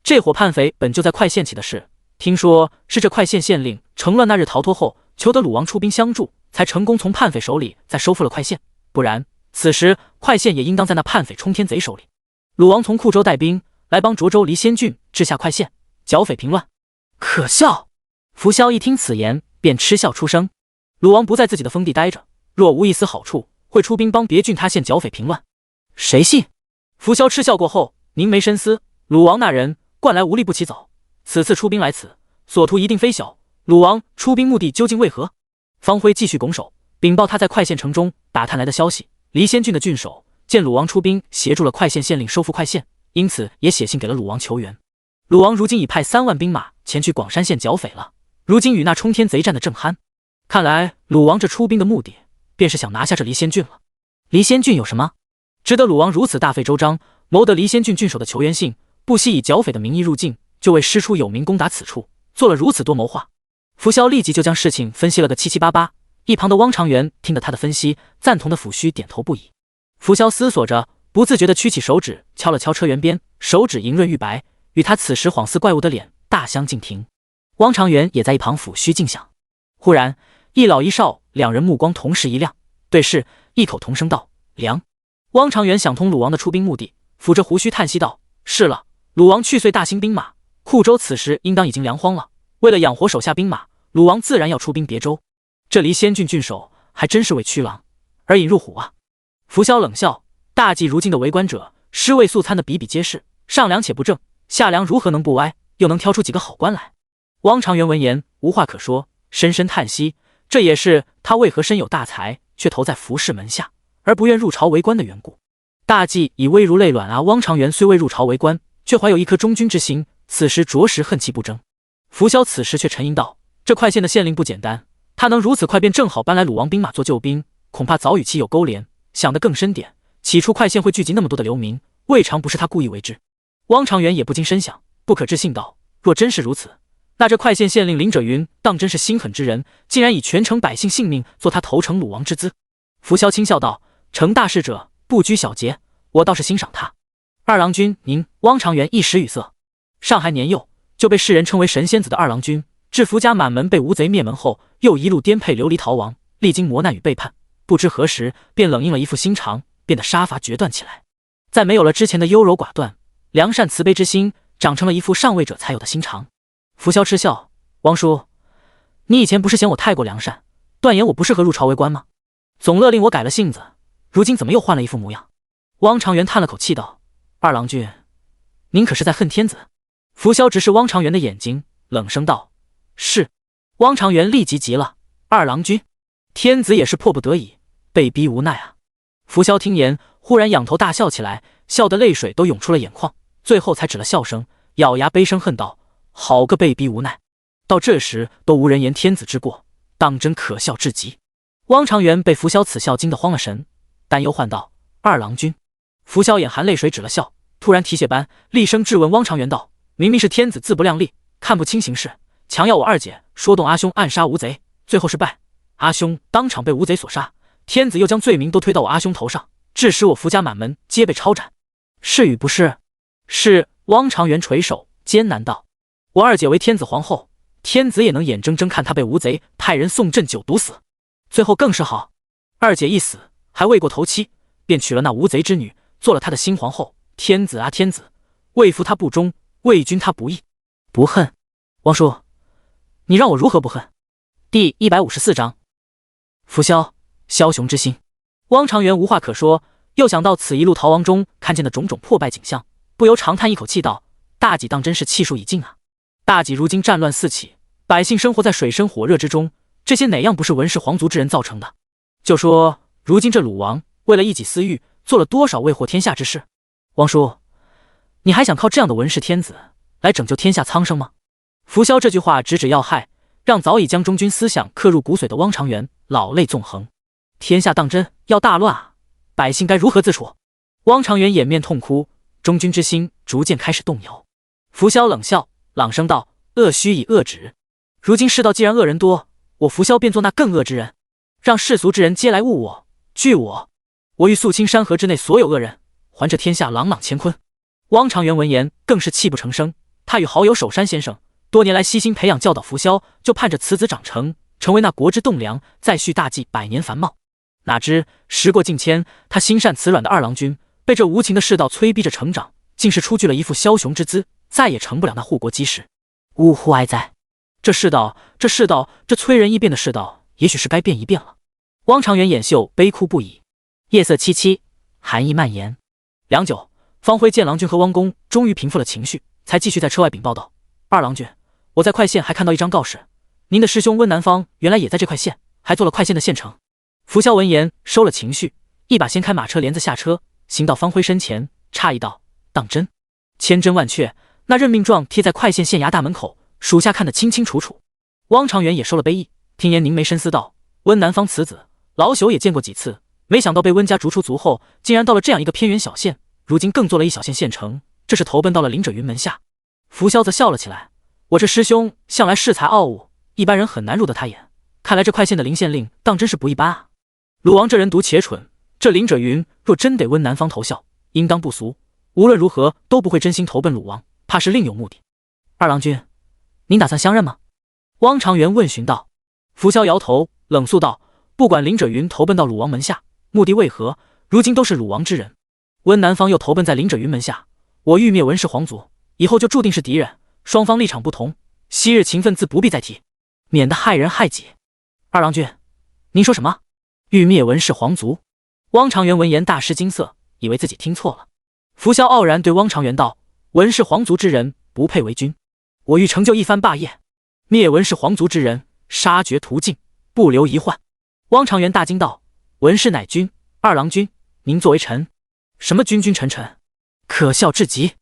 这伙叛匪本就在快县起的事，听说是这快县县令成乱那日逃脱后，求得鲁王出兵相助，才成功从叛匪手里再收复了快县，不然此时快县也应当在那叛匪冲天贼手里。鲁王从库州带兵来帮涿州离仙郡治下快县，剿匪平乱，可笑。”扶萧一听此言，便嗤笑出声：“鲁王不在自己的封地待着，若无一丝好处，会出兵帮别郡他县剿匪平乱？谁信？”扶萧嗤笑过后，凝眉深思：鲁王那人惯来无利不起早，此次出兵来此，所图一定非小。鲁王出兵目的究竟为何？方辉继续拱手禀报他在快县城中打探来的消息：离仙郡的郡守见鲁王出兵协助了快县县令收复快县，因此也写信给了鲁王求援。鲁王如今已派3万兵马前去广山县剿匪了，如今与那冲天贼战得正酣，看来鲁王这出兵的目的便是想拿下这离仙郡了。离仙郡有什么值得鲁王如此大费周章，谋得离仙郡郡守的求援信，不惜以剿匪的名义入境，就为师出有名攻打此处，做了如此多谋划？扶萧立即就将事情分析了个七七八八。一旁的汪长元听得他的分析，赞同的抚须点头不已。扶萧思索着，不自觉地屈起手指敲了敲车辕边，手指莹润玉白，与他此时恍似怪物的脸大相径庭。汪长元也在一旁抚须静想。忽然一老一少两人目光同时一亮，对视，异口同声道：“良。”汪长元想通鲁王的出兵目的，抚着胡须叹息道：“是了，鲁王去岁大兴兵马，库州此时应当已经粮荒了，为了养活手下兵马，鲁王自然要出兵别州。这离仙郡郡守还真是为驱狼而引入虎啊！”扶萧冷笑：“大计如今的围观者，尸位素餐的比比皆是，上梁且不正，下梁如何能不歪？又能挑出几个好官来？”汪长元闻言无话可说，深深叹息，这也是他为何身有大才，却投在服侍门下，而不愿入朝为官的缘故。大计已危如累卵啊！汪长元虽未入朝为官，却怀有一颗忠君之心，此时着实恨气不争。扶萧此时却沉吟道：“这快县的县令不简单，他能如此快便正好搬来鲁王兵马做救兵，恐怕早与其有勾连。想得更深点，起初快县会聚集那么多的流民，未尝不是他故意为之。”汪长元也不禁深想，不可置信道：“若真是如此，那这快县县令林者云当真是心狠之人，竟然以全城百姓性命做他投诚鲁王之资。”扶萧轻笑道：“成大事者不拘小节，我倒是欣赏他。二郎君您……”汪长元一时语塞。尚还年幼，就被世人称为神仙子的二郎君，至扶家满门被吴贼灭门后，又一路颠沛流离逃亡，历经磨难与背叛，不知何时便冷硬了一副心肠，变得杀伐决断起来。在没有了之前的优柔寡断，良善慈悲之心长成了一副上位者才有的心肠。扶萧嗤笑：“汪叔，你以前不是嫌我太过良善，断言我不适合入朝为官吗？总勒令我改了性子，如今怎么又换了一副模样？”汪长元叹了口气道：“二郎君，您可是在恨天子？”扶萧直视汪长元的眼睛，冷声道：“是。”汪长元立即急了：“二郎君，天子也是迫不得已，被逼无奈啊！”扶萧听言，忽然仰头大笑起来，笑得泪水都涌出了眼眶，最后才止了笑声，咬牙悲声恨道：“好个被逼无奈！到这时都无人言天子之过，当真可笑至极。”汪长元被扶萧此笑惊得慌了神，担忧唤道：“二郎君！”扶萧眼含泪水止了笑，突然提血般厉声质问汪长元道：“明明是天子自不量力，看不清形势，强要我二姐说动阿兄暗杀吴贼，最后失败，阿兄当场被吴贼所杀，天子又将罪名都推到我阿兄头上，致使我扶家满门皆被抄斩，是与不是？”“是。”汪长元垂首艰难道：“我二姐为天子皇后，天子也能眼睁睁看她被吴贼派人送鸩酒毒死，最后更是好，二姐一死还未过头期，便娶了那吴贼之女，做了他的新皇后。天子啊天子，为夫他不忠，为君他不义，不恨。汪叔，你让我如何不恨？”第154章，扶萧枭雄之心。汪长元无话可说，又想到此一路逃亡中看见的种种破败景象，不由长叹一口气道：“大己当真是气数已尽啊！大己如今战乱四起，百姓生活在水深火热之中，这些哪样不是文氏皇族之人造成的？就说如今这鲁王为了一己私欲，做了多少为祸天下之事？汪叔，你还想靠这样的文氏天子来拯救天下苍生吗？”扶萧这句话直指要害，让早已将忠君思想刻入骨髓的汪长元老泪纵横。天下当真要大乱啊！百姓该如何自处？汪长元掩面痛哭，忠君之心逐渐开始动摇。扶萧冷笑，朗声道：“恶须以恶止。如今世道既然恶人多，我扶萧便做那更恶之人，让世俗之人皆来误我、惧我。我欲肃清山河之内所有恶人，还这天下朗朗乾坤。”汪长元闻言更是泣不成声，他与好友守山先生多年来悉心培养教导扶萧，就盼着此子长成，成为那国之栋梁，再续大计，百年繁茂。哪知时过境迁，他心善慈软的二郎君被这无情的世道催逼着成长，竟是出具了一副枭雄之姿，再也成不了那护国基石。呜呼哀哉！这世道，这催人易变的世道，也许是该变一变了。汪长元掩袖悲哭不已。夜色凄凄，寒意蔓延。良久，方辉见郎君和汪公终于平复了情绪，才继续在车外禀报道：“二郎君，我在快县还看到一张告示，您的师兄温南方原来也在这块县，还做了快县的县丞。”扶萧闻言收了情绪，一把掀开马车帘子下车，行到方辉身前，诧异道：“当真？千真万确，那任命状贴在快县县衙大门口，属下看得清清楚楚。”汪长元也收了悲意，听言凝眉深思道：“温南方此子，老朽也见过几次，没想到被温家逐出族后，竟然到了这样一个偏远小县，如今更做了一小县县丞，这是投奔到了林者云门下。”扶萧则笑了起来：“我这师兄向来恃才傲物，一般人很难入得他眼，看来这快县的林县令当真是不一般啊。鲁王这人独且蠢，这林者云若真得温南方投效，应当不俗，无论如何都不会真心投奔鲁王，怕是另有目的。二郎君，您打算相认吗？”汪长元问询道。扶萧摇头，冷肃道：“不管林者云投奔到鲁王门下，目的为何，如今都是鲁王之人。温南方又投奔在林者云门下，我欲灭文氏皇族，以后就注定是敌人，双方立场不同，昔日情分自不必再提，免得害人害己。”二郎君，您说什么？欲灭文氏皇族？汪长元闻言大失惊色，以为自己听错了。扶萧傲然对汪长元道：“文氏皇族之人不配为君，我欲成就一番霸业，灭文氏皇族之人，杀绝途径，不留遗患。”汪长元大惊道：“文氏乃君，二郎君，您作为臣，什么君君臣臣，可笑至极！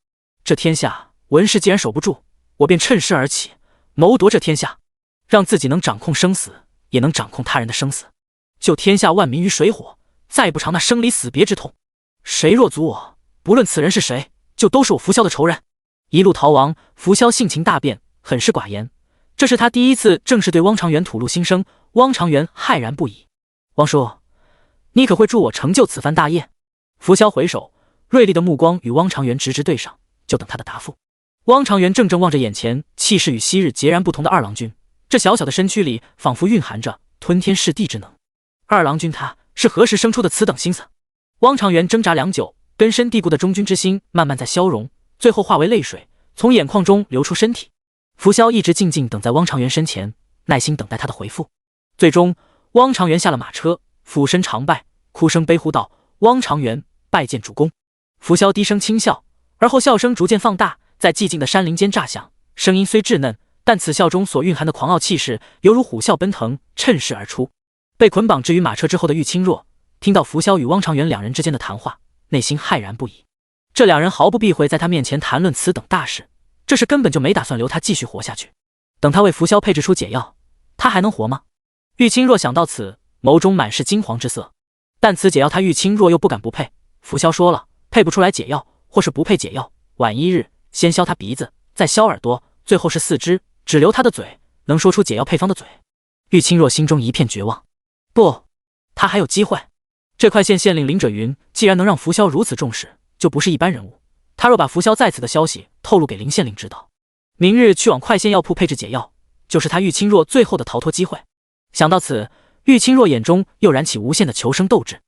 这天下文氏既然守不住，我便趁势而起，谋夺这天下，让自己能掌控生死，也能掌控他人的生死，救天下万民于水火，再不尝那生离死别之痛。谁若阻我，不论此人是谁，就都是我扶萧的仇人。”一路逃亡，扶萧性情大变，很是寡言。这是他第一次正式对汪长元吐露心声，汪长元骇然不已。“汪叔，你可会助我成就此番大业？”扶萧回首，锐利的目光与汪长元直直对上，就等他的答复。汪长元怔怔望着眼前气势与昔日截然不同的二郎君，这小小的身躯里仿佛蕴含着吞天噬地之能。二郎君他是何时生出的此等心思？汪长元挣扎良久，根深蒂固的忠君之心慢慢在消融，最后化为泪水，从眼眶中流出身体。拂萧一直静静等在汪长元身前，耐心等待他的回复。最终，汪长元下了马车，俯身长拜，哭声悲呼道：“汪长元拜见主公。”拂萧低声轻笑，而后笑声逐渐放大，在寂静的山林间炸响。声音虽稚嫩，但此笑中所蕴含的狂傲气势，犹如虎啸奔腾，趁势而出。被捆绑置于马车之后的玉清若，听到拂萧与汪长元两人之间的谈话，内心骇然不已。这两人毫不避讳在他面前谈论此等大事，这事根本就没打算留他继续活下去。等他为拂萧配制出解药，他还能活吗？玉清若想到此，眸中满是惊惶之色。但此解药他玉清若又不敢不配。拂萧说了，配不出来解药，或是不配解药，晚一日先削他鼻子，再削耳朵，最后是四肢，只留他的嘴能说出解药配方的嘴。玉清若心中一片绝望。不，他还有机会。这块县县令林者云既然能让拂萧如此重视，就不是一般人物。他若把拂萧在此的消息透露给林县令知道，明日去往快县药铺配置解药，就是他玉清若最后的逃脱机会。想到此，玉清若眼中又燃起无限的求生斗志。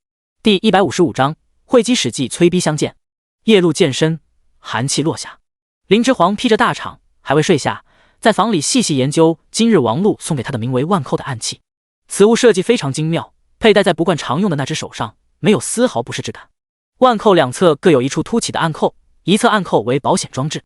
第155章会稽史记催逼相见。夜露渐深，寒气落下，林之煌披着大氅，还未睡下，在房里细细研究今日王禄送给他的名为万扣的暗器。此物设计非常精妙，佩戴在不惯常用的那只手上，没有丝毫不适之感。万扣两侧各有一处凸起的暗扣，一侧暗扣为保险装置，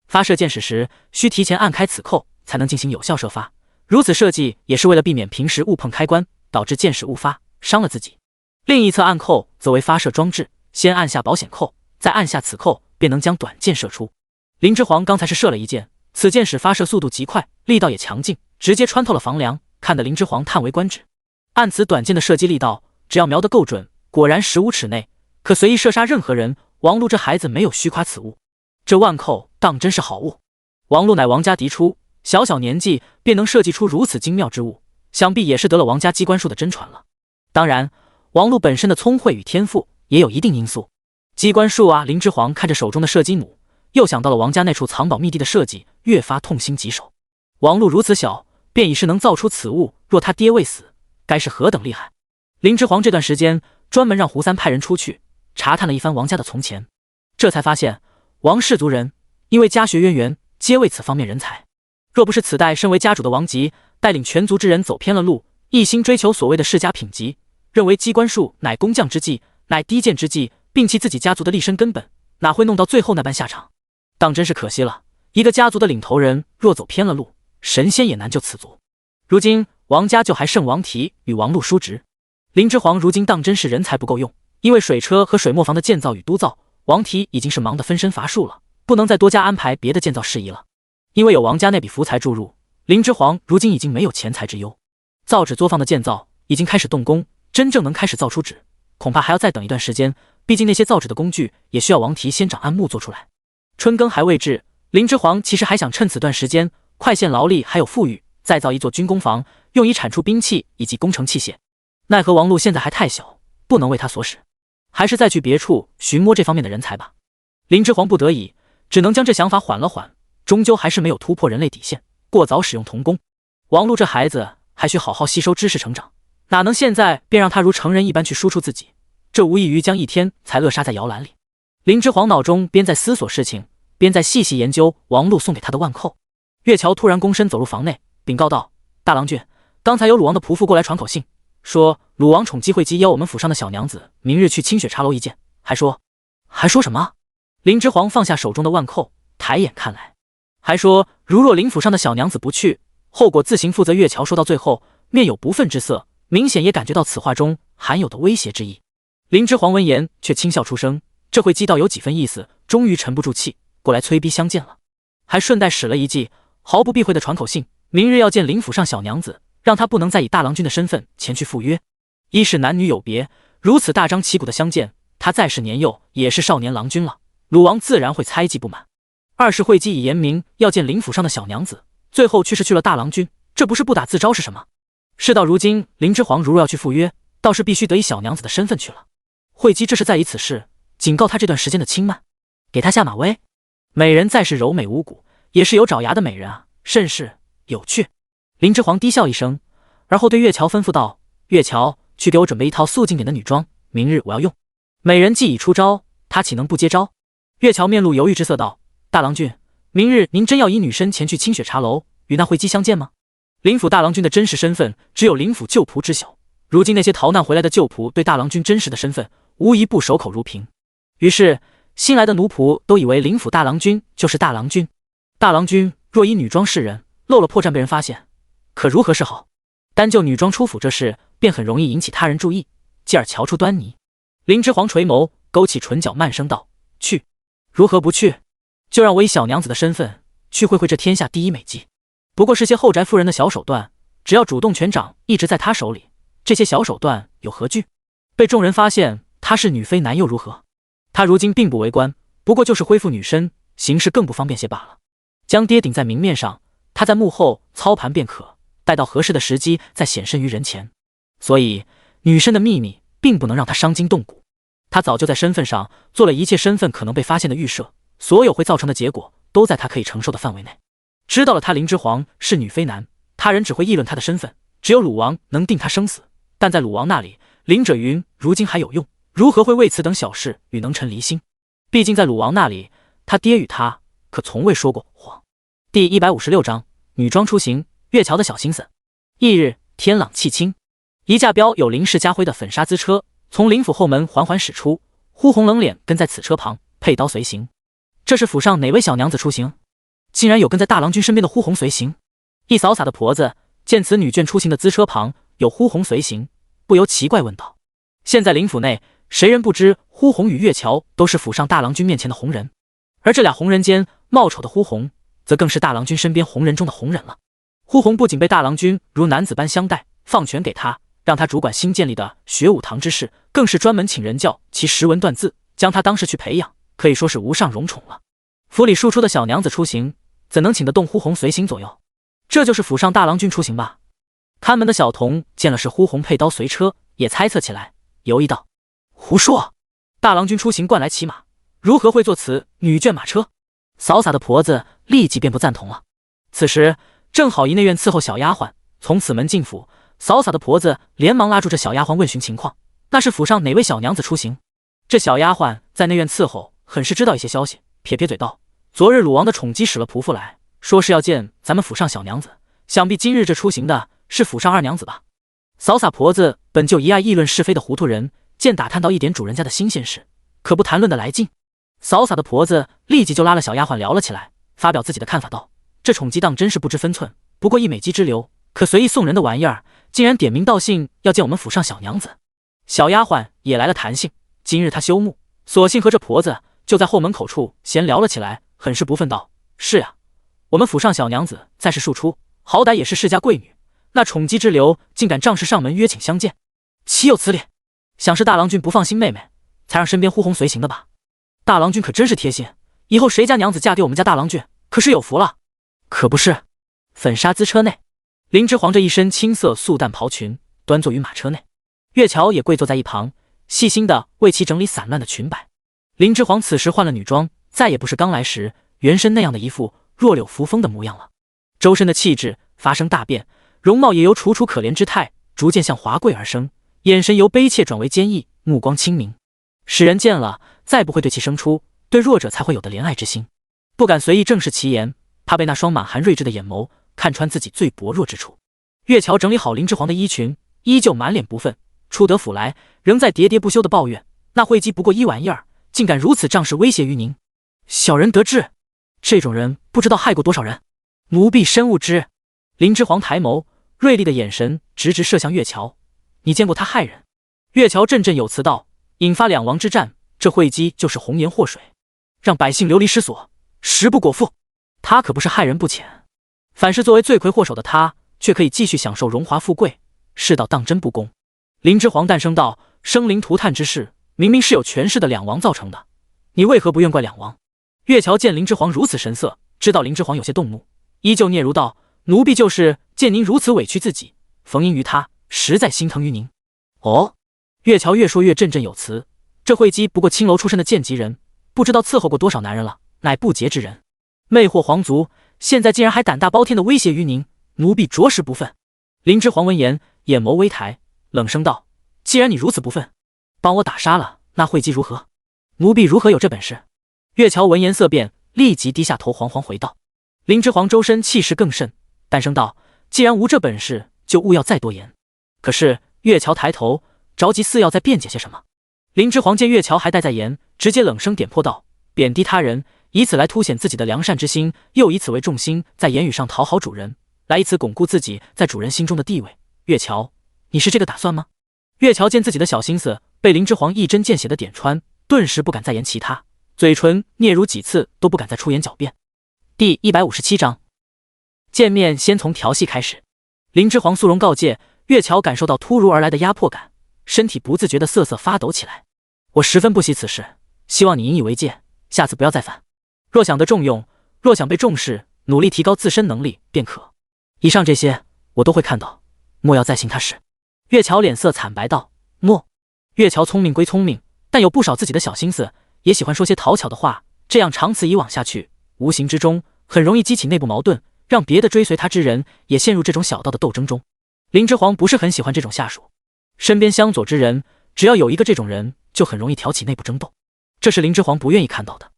发射箭矢时需提前按开此扣，才能进行有效射发。如此设计也是为了避免平时误碰开关，导致箭矢误发，伤了自己。另一侧暗扣则为发射装置，先按下保险扣，再按下此扣，便能将短箭射出。林之煌刚才是射了一箭，此箭矢发射速度极快，力道也强劲，直接穿透了房梁，看得林之煌叹为观止。按此短箭的射击力道，只要瞄得够准，果然15尺内可随意射杀任何人。王禄这孩子没有虚夸此物，这万扣当真是好物。王禄乃王家嫡出，小小年纪便能设计出如此精妙之物，想必也是得了王家机关术的真传了。当然，王禄本身的聪慧与天赋也有一定因素。机关术啊！林之煌看着手中的射击弩，又想到了王家那处藏宝秘地的设计，越发痛心疾首。王禄如此小，便已是能造出此物，若他爹未死，该是何等厉害！林之煌这段时间专门让胡三派人出去查探了一番王家的从前，这才发现王氏族人因为家学渊源，皆为此方面人才。若不是此代身为家主的王吉带领全族之人走偏了路，一心追求所谓的世家品级，认为机关术乃工匠之技，乃低贱之技，摒弃自己家族的立身根本，哪会弄到最后那般下场？当真是可惜了。一个家族的领头人若走偏了路，神仙也难救此族。如今王家就还剩王提与王禄叔侄，林之煌如今当真是人才不够用。因为水车和水磨坊的建造与督造，王提已经是忙得分身乏术了，不能再多加安排别的建造事宜了。因为有王家那笔福财注入，林之煌如今已经没有钱财之忧。造纸作坊的建造已经开始动工，真正能开始造出纸，恐怕还要再等一段时间，毕竟那些造纸的工具也需要王提先掌按木做出来。春耕还未至，林之煌其实还想趁此段时间快些劳力还有富裕，再造一座军工房，用以产出兵器以及工程器械。奈何王禄现在还太小，不能为他所使，还是再去别处寻摸这方面的人才吧。林之煌不得已，只能将这想法缓了缓，终究还是没有突破人类底线，过早使用童工。王禄这孩子还需好好吸收知识成长，哪能现在便让他如成人一般去输出自己？这无异于将一天才扼杀在摇篮里。林之煌脑中边在思索事情，边在细细研究王禄送给他的万扣。岳桥突然躬身走入房内，禀告道：“大郎君，刚才有鲁王的仆妇过来传口信，说鲁王宠姬惠姬邀我们府上的小娘子明日去清雪茶楼一见，还说什么？”林之煌放下手中的万扣，抬眼看来，还说如若林府上的小娘子不去，后果自行负责。岳桥说到最后，面有不忿之色，明显也感觉到此话中含有的威胁之意。林之煌闻言却轻笑出声，这会姬倒有几分意思，终于沉不住气，过来催逼相见了，还顺带使了一计，毫不避讳的传口信，明日要见林府上小娘子，让他不能再以大郎君的身份前去赴约。一是男女有别，如此大张旗鼓的相见，他再是年幼也是少年郎君了，鲁王自然会猜忌不满。二是惠姬已言明要见林府上的小娘子，最后却是去了大郎君，这不是不打自招是什么？事到如今，林之煌如若要去赴约，倒是必须得以小娘子的身份去了。惠姬这是在以此事警告他这段时间的轻慢，给他下马威。美人再是柔美无骨，也是有爪牙的美人啊，甚是有趣。林之煌低笑一声，而后对岳桥吩咐道：“岳桥，去给我准备一套素净点的女装，明日我要用。”美人既已出招，他岂能不接招？岳桥面露犹豫之色道：“大郎君，明日您真要以女身前去清雪茶楼与那慧姬相见吗？林府大郎君的真实身份只有林府旧仆知晓，如今那些逃难回来的旧仆对大郎君真实的身份无一不守口如瓶，于是新来的奴仆都以为林府大郎君就是大郎君。大郎君若以女装示人，露了破绽被人发现，可如何是好？单就女装出府这事，便很容易引起他人注意，继而瞧出端倪。林之皇垂眸，勾起唇角，慢声道：“去，如何不去？就让我以小娘子的身份去会会这天下第一美姬。不过是些后宅妇人的小手段，只要主动权掌一直在他手里，这些小手段有何惧？被众人发现她是女非男又如何？他如今并不为官，不过就是恢复女身，行事更不方便些罢了。将爹顶在明面上，他在幕后操盘便可，待到合适的时机再显身于人前。所以女身的秘密并不能让他伤筋动骨。他早就在身份上做了一切身份可能被发现的预设，所有会造成的结果都在他可以承受的范围内。知道了他林之皇是女非男，他人只会议论他的身份，只有鲁王能定他生死。但在鲁王那里，林者云如今还有用，如何会为此等小事与能臣离心？毕竟在鲁王那里，他爹与他可从未说过谎。第156章女装出行，月桥的小心思。翌日天朗气清，一架标有林氏家徽的粉纱资车从林府后门缓缓驶出，呼红冷脸跟在此车旁，佩刀随行。这是府上哪位小娘子出行？竟然有跟在大郎君身边的呼红随行。一扫洒的婆子见此女眷出行的资车旁有呼红随行，不由奇怪问道：现在林府内谁人不知呼红与月桥都是府上大郎君面前的红人？而这俩红人间貌丑的呼红，则更是大郎君身边红人中的红人了。呼红不仅被大郎君如男子般相待，放权给他，让他主管新建立的学武堂之事，更是专门请人教其识文断字，将他当时去培养，可以说是无上荣宠了。府里庶出的小娘子出行，怎能请得动呼红随行左右？这就是府上大郎君出行吧？看门的小童见了是呼红佩刀随车，也猜测起来，犹疑道：胡说！大郎君出行惯来骑马，如何会坐此女眷马车？扫洒的婆子立即便不赞同了。此时正好一内院伺候小丫鬟从此门进府，扫洒的婆子连忙拉住这小丫鬟问询情况，那是府上哪位小娘子出行？这小丫鬟在内院伺候，很是知道一些消息，撇撇嘴道：昨日鲁王的宠姬使了仆妇来，说是要见咱们府上小娘子，想必今日这出行的是府上二娘子吧？扫洒婆子本就一爱议论是非的糊涂人，见打探到一点主人家的新鲜事，可不谈论的来劲。扫洒的婆子立即就拉了小丫鬟聊了起来，发表自己的看法道：这宠姬当真是不知分寸，不过一美姬之流，可随意送人的玩意儿，竟然点名道姓要见我们府上小娘子。小丫鬟也来了弹性，今日她休沐，索性和这婆子就在后门口处闲聊了起来，很是不忿道：是呀，我们府上小娘子再是庶出，好歹也是世家贵女，那宠姬之流竟敢仗势上门约请相见，岂有此理！想是大郎君不放心妹妹，才让身边呼红随行的吧？大郎君可真是贴心，以后谁家娘子嫁给我们家大郎君，可是有福了。可不是。粉纱资车内，林之皇这一身青色素淡袍裙，端坐于马车内，月桥也跪坐在一旁，细心的为其整理散乱的裙摆。林之皇此时换了女装，再也不是刚来时原身那样的一副弱柳扶风的模样了，周身的气质发生大变，容貌也由楚楚可怜之态逐渐向华贵而生，眼神由悲切转为坚毅，目光清明，使人见了再不会对其生出对弱者才会有的怜爱之心，不敢随意正视其言，怕被那双满含睿智的眼眸看穿自己最薄弱之处。月桥整理好林之皇的衣裙，依旧满脸不忿，出得府来仍在喋喋不休的抱怨：那慧姬不过一玩意儿，竟敢如此仗势威胁于您，小人得志，这种人不知道害过多少人，奴婢深恶之。林之皇抬眸，锐利的眼神直直射向月桥：你见过他害人？月桥振振有词道：引发两王之战，这慧姬就是红颜祸水，让百姓流离失所，食不果腹。他可不是害人不浅，反是作为罪魁祸首的他，却可以继续享受荣华富贵，世道当真不公。林之皇诞生道：生灵涂炭之事，明明是有权势的两王造成的，你为何不怨怪两王？月桥见林之皇如此神色，知道林之皇有些动怒，依旧嗫嚅道：奴婢就是见您如此委屈自己，逢因于他，实在心疼于您。哦，月桥越说越振振有词，这慧姬不过青楼出身的贱籍人，不知道伺候过多少男人了，乃不洁之人，魅惑皇族，现在竟然还胆大包天的威胁于您，奴婢着实不忿。林之皇闻言，眼眸微抬，冷声道：既然你如此不忿，帮我打杀了那慧姬如何？奴婢如何有这本事？月桥闻言色变，立即低下头，惶惶回道。林之皇周身气势更甚，淡声道：“既然无这本事，就勿要再多言。”可是月桥抬头，着急似要再辩解些什么。林之皇见月桥还待在言，直接冷声点破道：“贬低他人，以此来凸显自己的良善之心，又以此为重心，在言语上讨好主人，来以此巩固自己在主人心中的地位。月桥，你是这个打算吗？”月桥见自己的小心思被林之皇一针见血的点穿，顿时不敢再言其他，嘴唇嗫嚅几次都不敢再出言狡辩。第157章，见面先从调戏开始。林之皇肃容告诫，月桥感受到突如而来的压迫感，身体不自觉的瑟瑟发抖起来。我十分不惜此事，希望你引以为戒，下次不要再犯。若想得重用，若想被重视，努力提高自身能力便可。以上这些我都会看到，莫要再行他事。月桥脸色惨白道：“莫。”月桥聪明归聪明，但有不少自己的小心思，也喜欢说些讨巧的话，这样长此以往下去，无形之中很容易激起内部矛盾，让别的追随他之人也陷入这种小道的斗争中。林之皇不是很喜欢这种下属，身边相左之人只要有一个这种人，就很容易挑起内部争斗，这是林之皇不愿意看到的。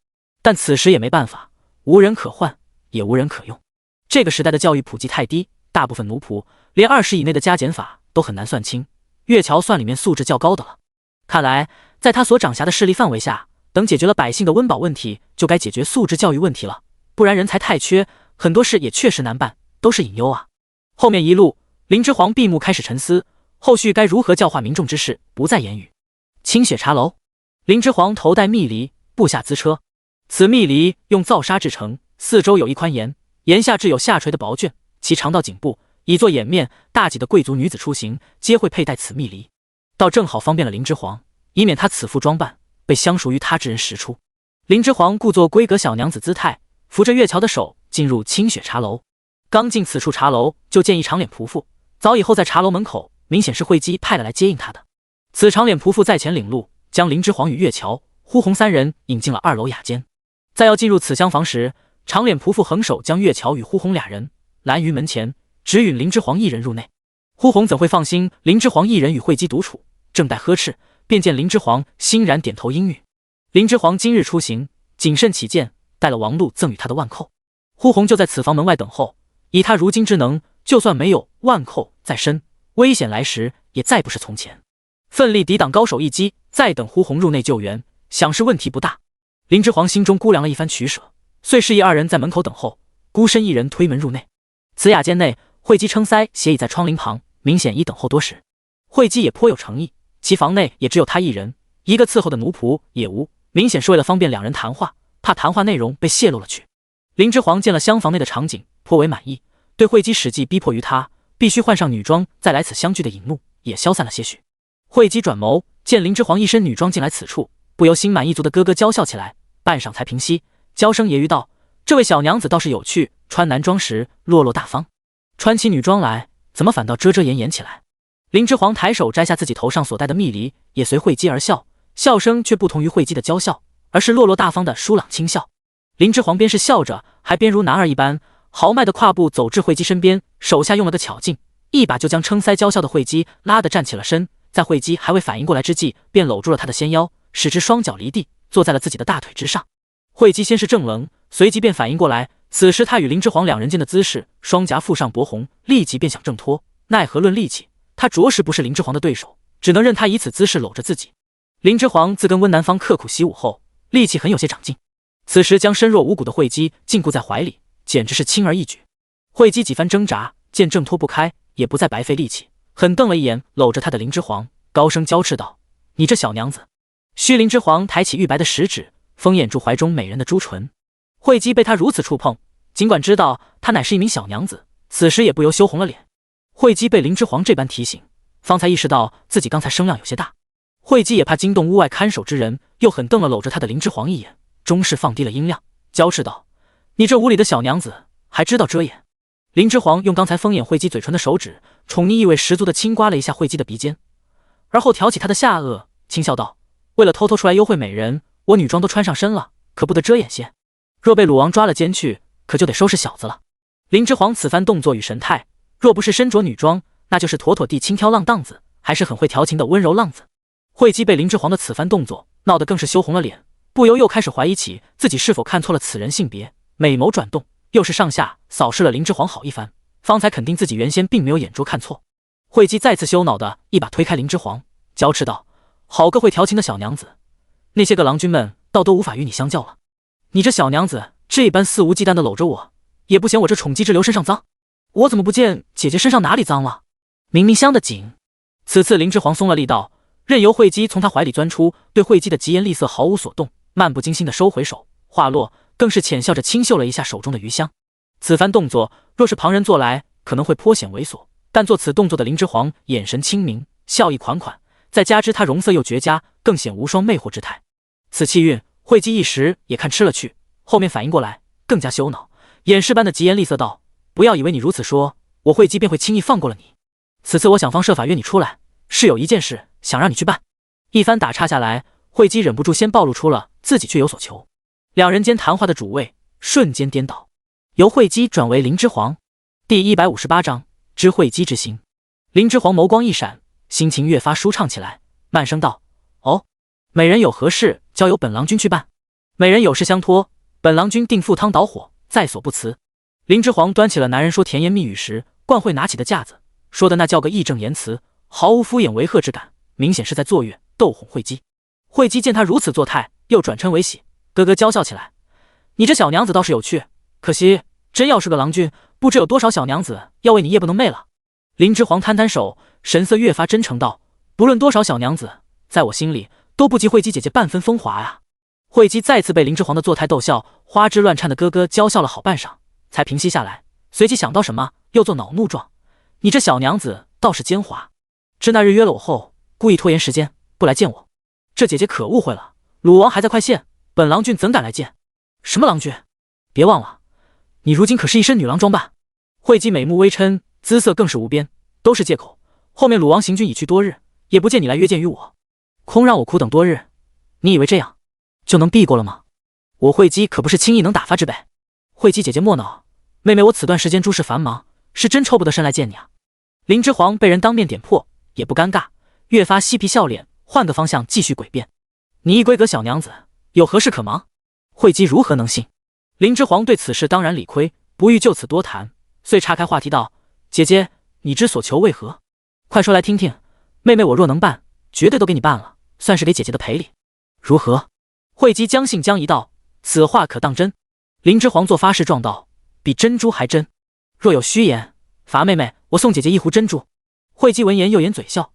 但此时也没办法，无人可换，也无人可用。这个时代的教育普及太低，大部分奴仆连20以内的加减法都很难算清，月桥算里面素质较高的了。看来在他所掌辖的势力范围下，等解决了百姓的温饱问题，就该解决素质教育问题了，不然人才太缺，很多事也确实难办，都是隐忧啊。后面一路，林之皇闭目开始沉思，后续该如何教化民众之事不再言语。清雪茶楼，林之皇头戴蜜梨，步下资车。此蜜梨用皂纱制成，四周有一宽檐，檐下置有下垂的薄卷，其长到颈部，以作掩面。大几的贵族女子出行，皆会佩戴此蜜梨，倒正好方便了林之皇，以免他此副装扮被相熟于他之人识出。林之皇故作闺阁小娘子姿态，扶着月桥的手进入清雪茶楼。刚进此处茶楼，就见一长脸仆妇早已候在茶楼门口，明显是惠姬派了来接应他的。此长脸仆妇在前领路，将林之皇与月桥、呼红三人引进了2楼雅间。在要进入此厢房时，长脸仆妇横手将月桥与呼红俩人拦于门前，只允林之皇一人入内。呼红怎会放心林之皇一人与惠姬独处，正待呵斥，便见林之皇欣然点头应允。林之皇今日出行，谨慎起见，带了王禄赠与他的腕扣。呼红就在此房门外等候，以他如今之能，就算没有腕扣在身，危险来时也再不是从前。奋力抵挡高手一击，再等呼红入内救援，想是问题不大。林之皇心中估量了一番取舍，遂示意2人在门口等候，孤身一人推门入内。此雅间内，惠姬撑腮斜倚在窗棂旁，明显已等候多时。惠姬也颇有诚意，其房内也只有他一人，一个伺候的奴仆也无，明显是为了方便2人谈话，怕谈话内容被泄露了去。林之皇见了厢房内的场景，颇为满意，对惠姬使计逼迫于他，必须换上女装再来此相聚的引怒也消散了些许。惠姬转眸见林之皇一身女装进来此处，不由心满意足的咯咯娇笑起来，半晌才平息，娇声揶揄道：“这位小娘子倒是有趣，穿男装时落落大方，穿起女装来怎么反倒遮遮掩掩起来？”林之皇抬手摘下自己头上所戴的蜜梨，也随惠姬而笑，笑声却不同于惠姬的娇笑，而是落落大方的舒朗轻笑。林之皇边是笑着，还边如男儿一般豪迈的跨步走至惠姬身边，手下用了个巧劲，一把就将撑腮娇笑的惠姬拉得站起了身，在惠姬还未反应过来之际，便搂住了她的纤腰，使之双脚离地，坐在了自己的大腿之上。惠姬先是怔愣，随即便反应过来，此时他与林之皇2人间的姿势，双颊腹上薄红，立即便想挣脱，奈何论力气，他着实不是林之皇的对手，只能任他以此姿势搂着自己。林之皇自跟温南方刻苦习武后，力气很有些长进，此时将身弱无骨的惠姬禁锢在怀里，简直是轻而易举。惠姬几番挣扎，见挣脱不开，也不再白费力气，狠瞪了一眼搂着他的林之皇，高声娇斥道：“你这小娘子！”须林之皇抬起玉白的食指，封掩住怀中美人的朱唇。惠姬被他如此触碰，尽管知道她乃是一名小娘子，此时也不由羞红了脸。惠姬被林之皇这般提醒，方才意识到自己刚才声量有些大。惠姬也怕惊动屋外看守之人，又狠瞪了搂着他的林之皇一眼，终是放低了音量，娇斥道：“你这无礼的小娘子，还知道遮掩！”林之皇用刚才封掩惠姬嘴唇的手指，宠溺意味十足地轻刮了一下惠姬的鼻尖，而后挑起她的下颚，轻笑道：“为了偷偷出来幽会美人，我女装都穿上身了，可不得遮掩些。若被鲁王抓了奸去，可就得收拾小子了。”林之皇此番动作与神态，若不是身着女装，那就是妥妥地轻佻浪荡子，还是很会调情的温柔浪子。惠姬被林之皇的此番动作闹得更是羞红了脸，不由又开始怀疑起自己是否看错了此人性别，美眸转动，又是上下扫视了林之皇好一番，方才肯定自己原先并没有眼珠看错。惠姬再次羞恼的一把推开林之皇，娇斥道：“好个会调情的小娘子，那些个郎君们倒都无法与你相较了。你这小娘子这般肆无忌惮的搂着我，也不嫌我这宠姬之流身上脏？我怎么不见姐姐身上哪里脏了？明明香得紧。”此次林之皇松了力道，任由惠姬从他怀里钻出，对惠姬的疾言厉色毫无所动，漫不经心的收回手，话落更是浅笑着轻嗅了一下手中的余香。此番动作若是旁人做来，可能会颇显猥琐，但做此动作的林之皇眼神清明，笑意款款，再加之他容色又绝佳，更显无双魅惑之态。此气韵，惠姬一时也看吃了去，后面反应过来，更加羞恼，掩饰般的疾言厉色道：“不要以为你如此说，我惠姬便会轻易放过了你。此次我想方设法约你出来，是有一件事想让你去办。”一番打岔下来，惠姬忍不住先暴露出了自己却有所求，两人间谈话的主位瞬间颠倒，由惠姬转为林之皇。第158章知惠姬之心。林之皇眸光一闪，心情越发舒畅起来，慢声道：“哦，美人有何事，交由本郎君去办。美人有事相托，本郎君定赴汤蹈火，在所不辞。”林之皇端起了男人说甜言蜜语时惯会拿起的架子，说的那叫个义正言辞，毫无敷衍为贺之感，明显是在作乐逗哄惠姬。惠姬见他如此作态，又转嗔为喜，咯咯娇笑起来：“你这小娘子倒是有趣，可惜真要是个郎君，不知有多少小娘子要为你夜不能寐了。”林之皇摊摊手，神色越发真诚道：“不论多少小娘子，在我心里都不及惠姬姐姐半分风华啊。”惠姬再次被林之皇的作态逗笑，花枝乱颤的咯咯娇笑了好半晌，才平息下来，随即想到什么，又做恼怒状：“你这小娘子倒是奸猾，知那日约了我后，故意拖延时间不来见我。这姐姐可误会了，鲁王还在快县，本郎君怎敢来见？什么郎君？别忘了，你如今可是一身女郎装扮。”惠姬美目微嗔，姿色更是无边，都是借口。后面鲁王行军已去多日，也不见你来约见于我，空让我苦等多日。你以为这样就能避过了吗？我惠姬可不是轻易能打发之辈。惠姬姐姐莫恼，妹妹我此段时间诸事繁忙，是真抽不得身来见你啊。林之皇被人当面点破，也不尴尬，越发嬉皮笑脸，换个方向继续诡辩：“你一闺阁小娘子，有何事可忙？惠姬如何能信？”林之皇对此事当然理亏，不欲就此多谈，遂岔开话题道：“姐姐，你之所求为何？快说来听听。妹妹我若能办，绝对都给你办了，算是给姐姐的赔礼，如何？”惠姬将信将疑道：“此话可当真？”林之皇做发誓状道：“比珍珠还真。若有虚言，罚妹妹我送姐姐一壶珍珠。”惠姬闻言又掩嘴笑：“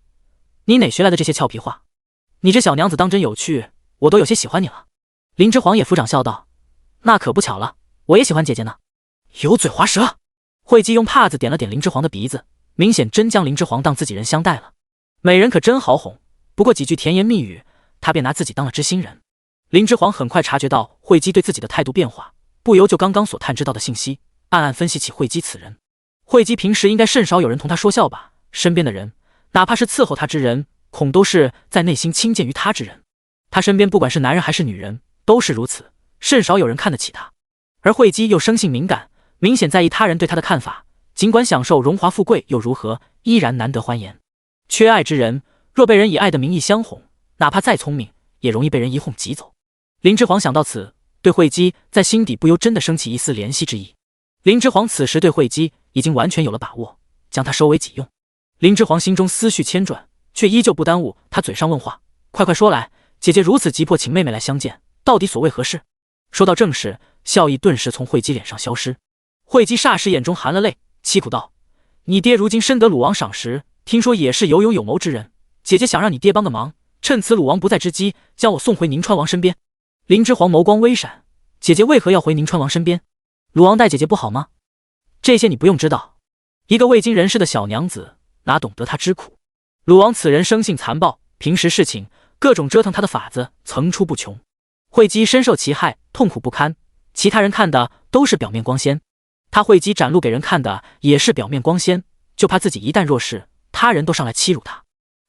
你哪学来的这些俏皮话？你这小娘子当真有趣，我都有些喜欢你了。”林之皇也抚掌笑道：“那可不巧了，我也喜欢姐姐呢。”油嘴滑舌。惠姬用帕子点了点林之皇的鼻子，明显真将林之皇当自己人相待了。美人可真好哄，不过几句甜言蜜语，他便拿自己当了知心人。林之皇很快察觉到惠姬对自己的态度变化，不由就刚刚所探知到的信息，暗暗分析起惠姬此人。惠姬平时应该甚少有人同他说笑吧，身边的人哪怕是伺候他之人，恐都是在内心轻贱于他之人。他身边不管是男人还是女人，都是如此，甚少有人看得起他。而惠姬又生性敏感，明显在意他人对他的看法，尽管享受荣华富贵又如何，依然难得欢颜。缺爱之人若被人以爱的名义相哄，哪怕再聪明，也容易被人一哄挤走。林之皇想到此，对惠姬在心底不由真的升起一丝怜惜之意。林之皇此时对惠姬已经完全有了把握，将她收为己用。林之皇心中思绪千转，却依旧不耽误他嘴上问话：“快快说来，姐姐如此急迫请妹妹来相见，到底所谓何事？”说到正事，笑意顿时从惠姬脸上消失。惠姬霎时眼中含了泪，凄苦道：“你爹如今深得鲁王赏识，听说也是有勇有谋之人，姐姐想让你爹帮个忙，趁此鲁王不在之机，将我送回宁川王身边。”林之皇眸光微闪：“姐姐为何要回宁川王身边？鲁王待姐姐不好吗？这些你不用知道。一个未经人事的小娘子，哪懂得他之苦？鲁王此人生性残暴，平时事情各种折腾他的法子层出不穷。惠姬深受其害，痛苦不堪。其他人看的都是表面光鲜，他惠姬展露给人看的也是表面光鲜，就怕自己一旦弱势，他人都上来欺辱他。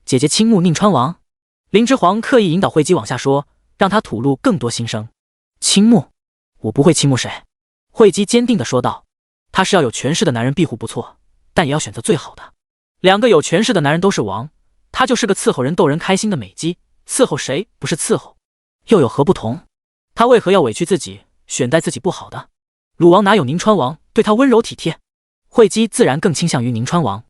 姐姐倾慕宁川王。”林之皇刻意引导惠姬往下说，让他吐露更多心声。“倾慕？我不会倾慕谁。”惠姬坚定地说道。他是要有权势的男人庇护不错，但也要选择最好的。两个有权势的男人都是王，他就是个伺候人逗人开心的美姬，伺候谁不是伺候？又有何不同？他为何要委屈自己，选待自己不好的？鲁王哪有宁川王对他温柔体贴？惠姬自然更倾向于宁川王。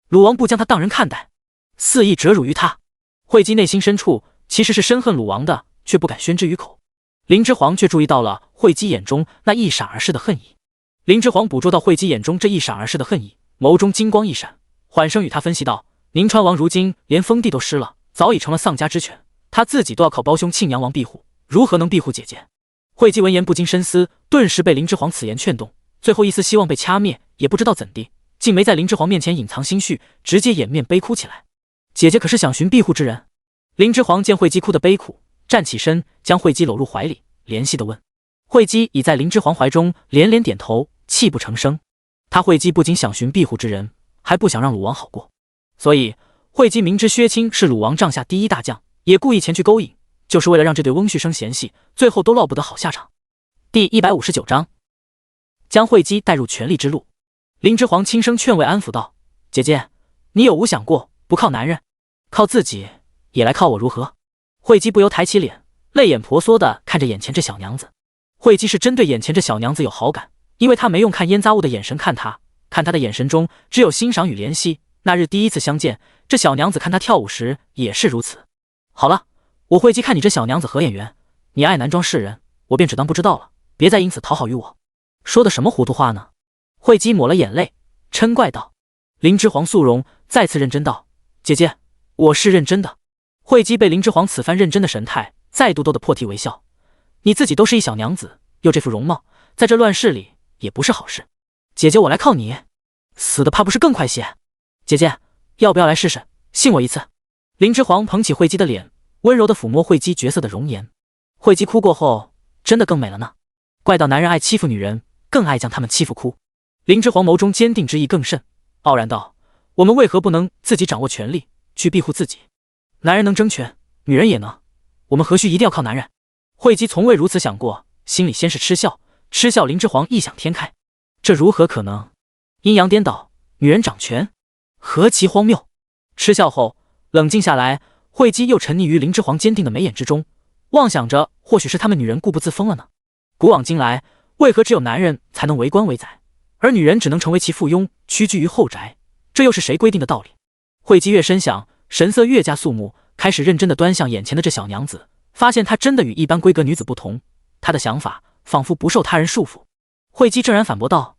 鲁王不将他当人看待，肆意折辱于他。惠姬内心深处其实是深恨鲁王的，却不敢宣之于口。林之皇却注意到了惠姬眼中那一闪而逝的恨意。林之皇捕捉到惠姬眼中这一闪而逝的恨意，眸中金光一闪，缓声与他分析道：宁川王如今连封地都失了，早已成了丧家之犬，他自己都要靠胞兄庆阳王庇护，如何能庇护姐姐？惠姬闻言不经深思，顿时被林之皇此言劝动，最后一丝希望被掐灭，也不知道怎地，竟没在林之皇面前隐藏心绪，直接掩面悲哭起来。姐姐可是想寻庇护之人？林之皇见惠姬哭得悲苦，站起身将惠姬搂入怀里，怜惜地问。惠姬已在林之皇怀中连连点头，泣不成声。他惠姬不仅想寻庇护之人，还不想让鲁王好过，所以惠姬明知薛青是鲁王帐下第一大将，也故意前去勾引，就是为了让这对翁婿生嫌隙，最后都落不得好下场。第159章，将惠姬带入权力之路。林之皇轻声劝慰安抚道：姐姐，你有无想过，不靠男人，靠自己也来靠我如何？惠姬不由抬起脸，泪眼婆娑地看着眼前这小娘子。惠姬是真对眼前这小娘子有好感，因为她没用看烟杂物的眼神看她，看她的眼神中只有欣赏与怜惜。那日第一次相见，这小娘子看她跳舞时也是如此。好了，我惠姬看你这小娘子合眼缘，你爱男装示人，我便只当不知道了，别再因此讨好于我。说的什么糊涂话呢？惠姬抹了眼泪，嗔怪道。林之皇肃容，再次认真道：姐姐，我是认真的。惠姬被林之皇此番认真的神态再度逗得破涕为笑。你自己都是一小娘子，又这副容貌，在这乱世里也不是好事。姐姐我来靠你，死的怕不是更快些？姐姐，要不要来试试，信我一次？林之皇捧起惠姬的脸，温柔地抚摸惠姬绝色的容颜。惠姬哭过后真的更美了呢，怪到男人爱欺负女人，更爱将他们欺负哭。林之皇眸中坚定之意更甚，傲然道：我们为何不能自己掌握权力，去庇护自己？男人能争权，女人也能，我们何须一定要靠男人？惠姬从未如此想过，心里先是嗤笑，嗤笑林之皇异想天开，这如何可能？阴阳颠倒，女人掌权，何其荒谬！嗤笑后冷静下来，惠姬又沉溺于林之皇坚定的眉眼之中，妄想着或许是他们女人固步自封了呢。古往今来，为何只有男人才能为官为宰，而女人只能成为其附庸，屈居于后宅？这又是谁规定的道理？惠姬越深想，神色越加肃穆，开始认真地端详眼前的这小娘子，发现她真的与一般闺阁女子不同，她的想法仿佛不受他人束缚。惠姬正然反驳道：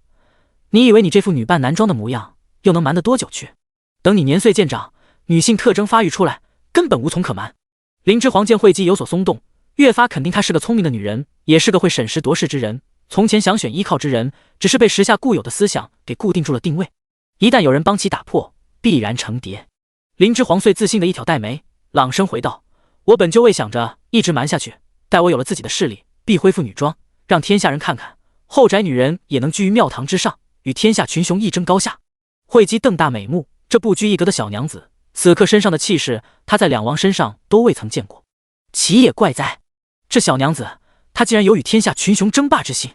你以为你这副女扮男装的模样又能瞒得多久去？等你年岁渐长，女性特征发育出来，根本无从可瞒。林之皇见惠姬有所松动，越发肯定她是个聪明的女人，也是个会审时度势之人。从前想选依靠之人，只是被时下固有的思想给固定住了定位，一旦有人帮其打破，必然成蝶。林之皇遂自信的一挑黛眉，朗声回道：我本就未想着一直瞒下去，待我有了自己的势力，必恢复女装，让天下人看看后宅女人也能居于庙堂之上，与天下群雄一争高下。惠姬瞪大美目，这不拘一格的小娘子，此刻身上的气势，她在两王身上都未曾见过。奇也怪哉，这小娘子，她竟然有与天下群雄争霸之心，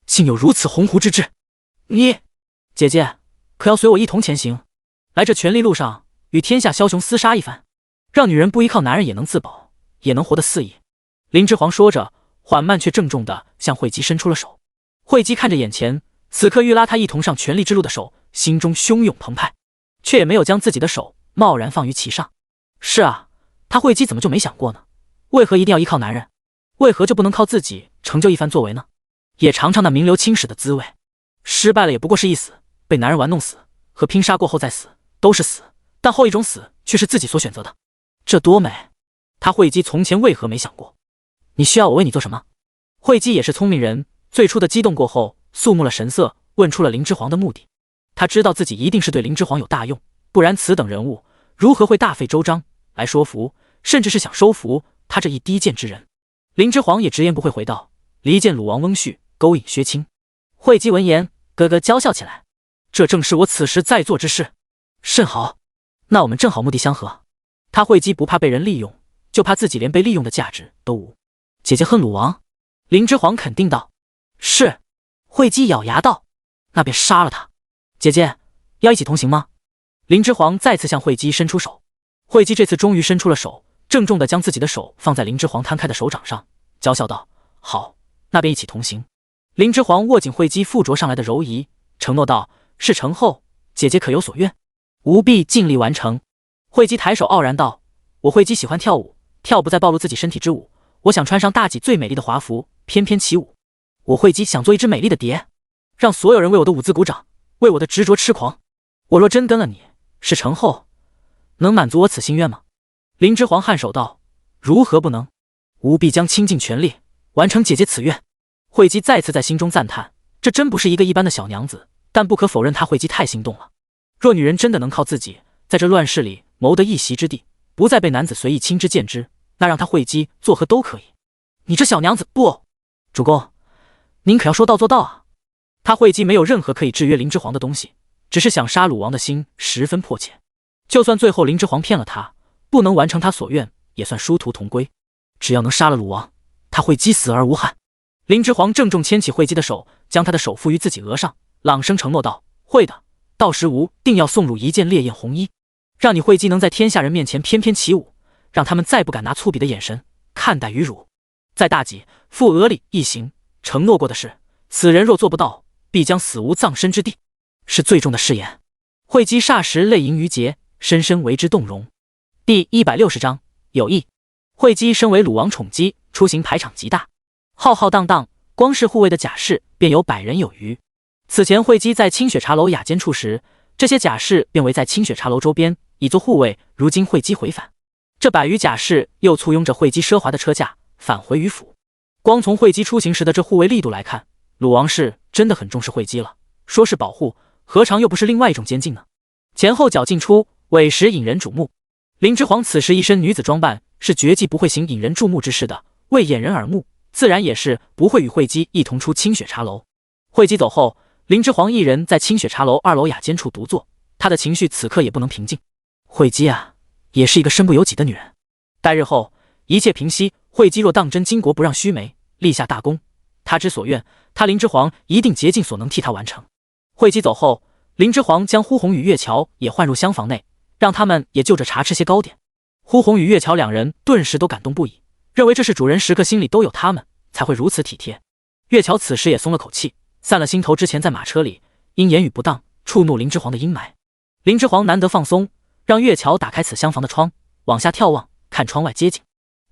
竟有如此鸿鹄之志。你，姐姐，可要随我一同前行，来这权力路上与天下枭雄厮杀一番，让女人不依靠男人也能自保，也能活得肆意。林之皇说着，缓慢却郑重地向惠姬伸出了手。惠姬看着眼前此刻欲拉他一同上权力之路的手，心中汹涌澎湃，却也没有将自己的手贸然放于其上。是啊，他惠姬怎么就没想过呢？为何一定要依靠男人？为何就不能靠自己成就一番作为呢？也尝尝那名留青史的滋味。失败了也不过是一死，被男人玩弄死，和拼杀过后再死，都是死，但后一种死却是自己所选择的，这多美！他惠姬从前为何没想过？你需要我为你做什么？惠姬也是聪明人，最初的激动过后，肃穆了神色，问出了林之皇的目的。他知道自己一定是对林之皇有大用，不然此等人物如何会大费周章来说服，甚至是想收服他这一低贱之人？林之皇也直言不讳回道：离间鲁王翁婿，勾引薛青。惠姬闻言咯咯娇笑起来，这正是我此时在做之事。甚好，那我们正好目的相合。他惠姬不怕被人利用，就怕自己连被利用的价值都无。姐姐恨鲁王？林之皇肯定道。是。惠姬咬牙道：那便杀了他。姐姐，要一起同行吗？林之皇再次向惠姬伸出手。惠姬这次终于伸出了手，郑重地将自己的手放在林之皇摊开的手掌上，娇笑道：好，那便一起同行。林之皇握紧惠姬附着上来的柔仪，承诺道：事成后，姐姐可有所愿？吾必尽力完成。惠姬抬手傲然道：我惠姬喜欢跳舞，跳不再暴露自己身体之舞，我想穿上大几最美丽的华服，翩翩起舞。我惠姬想做一只美丽的蝶，让所有人为我的舞姿鼓掌，为我的执着痴狂。我若真跟了你，事成后，能满足我此心愿吗？林之皇颔首道：如何不能？吾必将倾尽全力完成姐姐此愿。惠姬再次在心中赞叹，这真不是一个一般的小娘子，但不可否认她惠姬太心动了。若女人真的能靠自己在这乱世里谋得一席之地，不再被男子随意亲之见之，那让她惠姬作何都可以。你这小娘子，不，主公，您可要说到做到啊！她惠姬没有任何可以制约林之皇的东西，只是想杀鲁王的心十分迫切。就算最后林之皇骗了她，不能完成她所愿，也算殊途同归。只要能杀了鲁王，她惠姬死而无憾。林之皇郑重牵起惠姬的手，将她的手附于自己额上，朗声承诺道：会的，到时吾定要送汝一件烈焰红衣，让你惠姬能在天下人面前翩翩起舞，让他们再不敢拿粗鄙的眼神看待于汝。在大戟覆额里一行，承诺过的事，此人若做不到，必将死无葬身之地，是最重的誓言。惠姬霎时泪盈于睫，深深为之动容。第160章有意。惠姬身为鲁王宠姬，出行排场极大，浩浩荡荡，光是护卫的甲士便有100人有余。此前惠姬在清雪茶楼雅间处时，这些甲士便围在清雪茶楼周边，以作护卫。如今惠姬回返，这100余甲士又簇拥着惠姬奢华的车驾返回于府。光从惠姬出行时的这护卫力度来看，鲁王是真的很重视惠姬了。说是保护，何尝又不是另外一种监禁呢？前后脚进出，委实引人瞩目。林之皇此时一身女子装扮，是绝技不会行引人注目之事的，为掩人耳目，自然也是不会与惠姬一同出清雪茶楼。惠姬走后，林之皇一人在清雪茶楼2楼雅间处独坐，他的情绪此刻也不能平静。惠姬啊，也是一个身不由己的女人。待日后一切平息，惠姬若当真巾帼不让须眉，立下大功，他之所愿，他林之皇一定竭尽所能替他完成。惠姬走后，林之皇将呼红与月桥也唤入厢房内，让他们也就着茶吃些糕点。呼红与月桥两人顿时都感动不已，认为这是主人时刻心里都有他们，才会如此体贴。月桥此时也松了口气，散了心头之前在马车里因言语不当触怒林之皇的阴霾。林之皇难得放松，让月桥打开此厢房的窗，往下眺望，看窗外街景。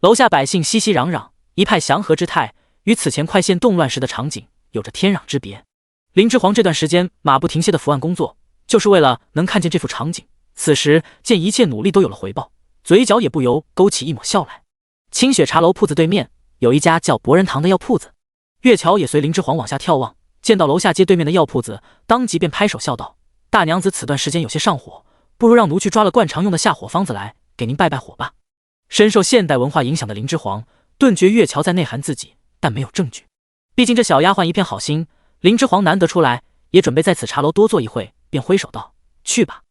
楼下百姓熙熙攘攘，一派祥和之态，与此前快县动乱时的场景有着天壤之别。林之皇这段时间马不停歇的伏案工作，就是为了能看见这幅场景。此时见一切努力都有了回报，嘴角也不由勾起一抹笑来。清雪茶楼铺子对面有一家叫博人堂的药铺子，月桥也随林之皇往下眺望，见到楼下街对面的药铺子，当即便拍手笑道：大娘子此段时间有些上火，不如让奴去抓了惯常用的下火方子来给您败败火吧。深受现代文化影响的林之皇顿觉月桥在内涵自己，但没有证据。毕竟这小丫鬟一片好心，林之皇难得出来，也准备在此茶楼多坐一会，便挥手道：去吧。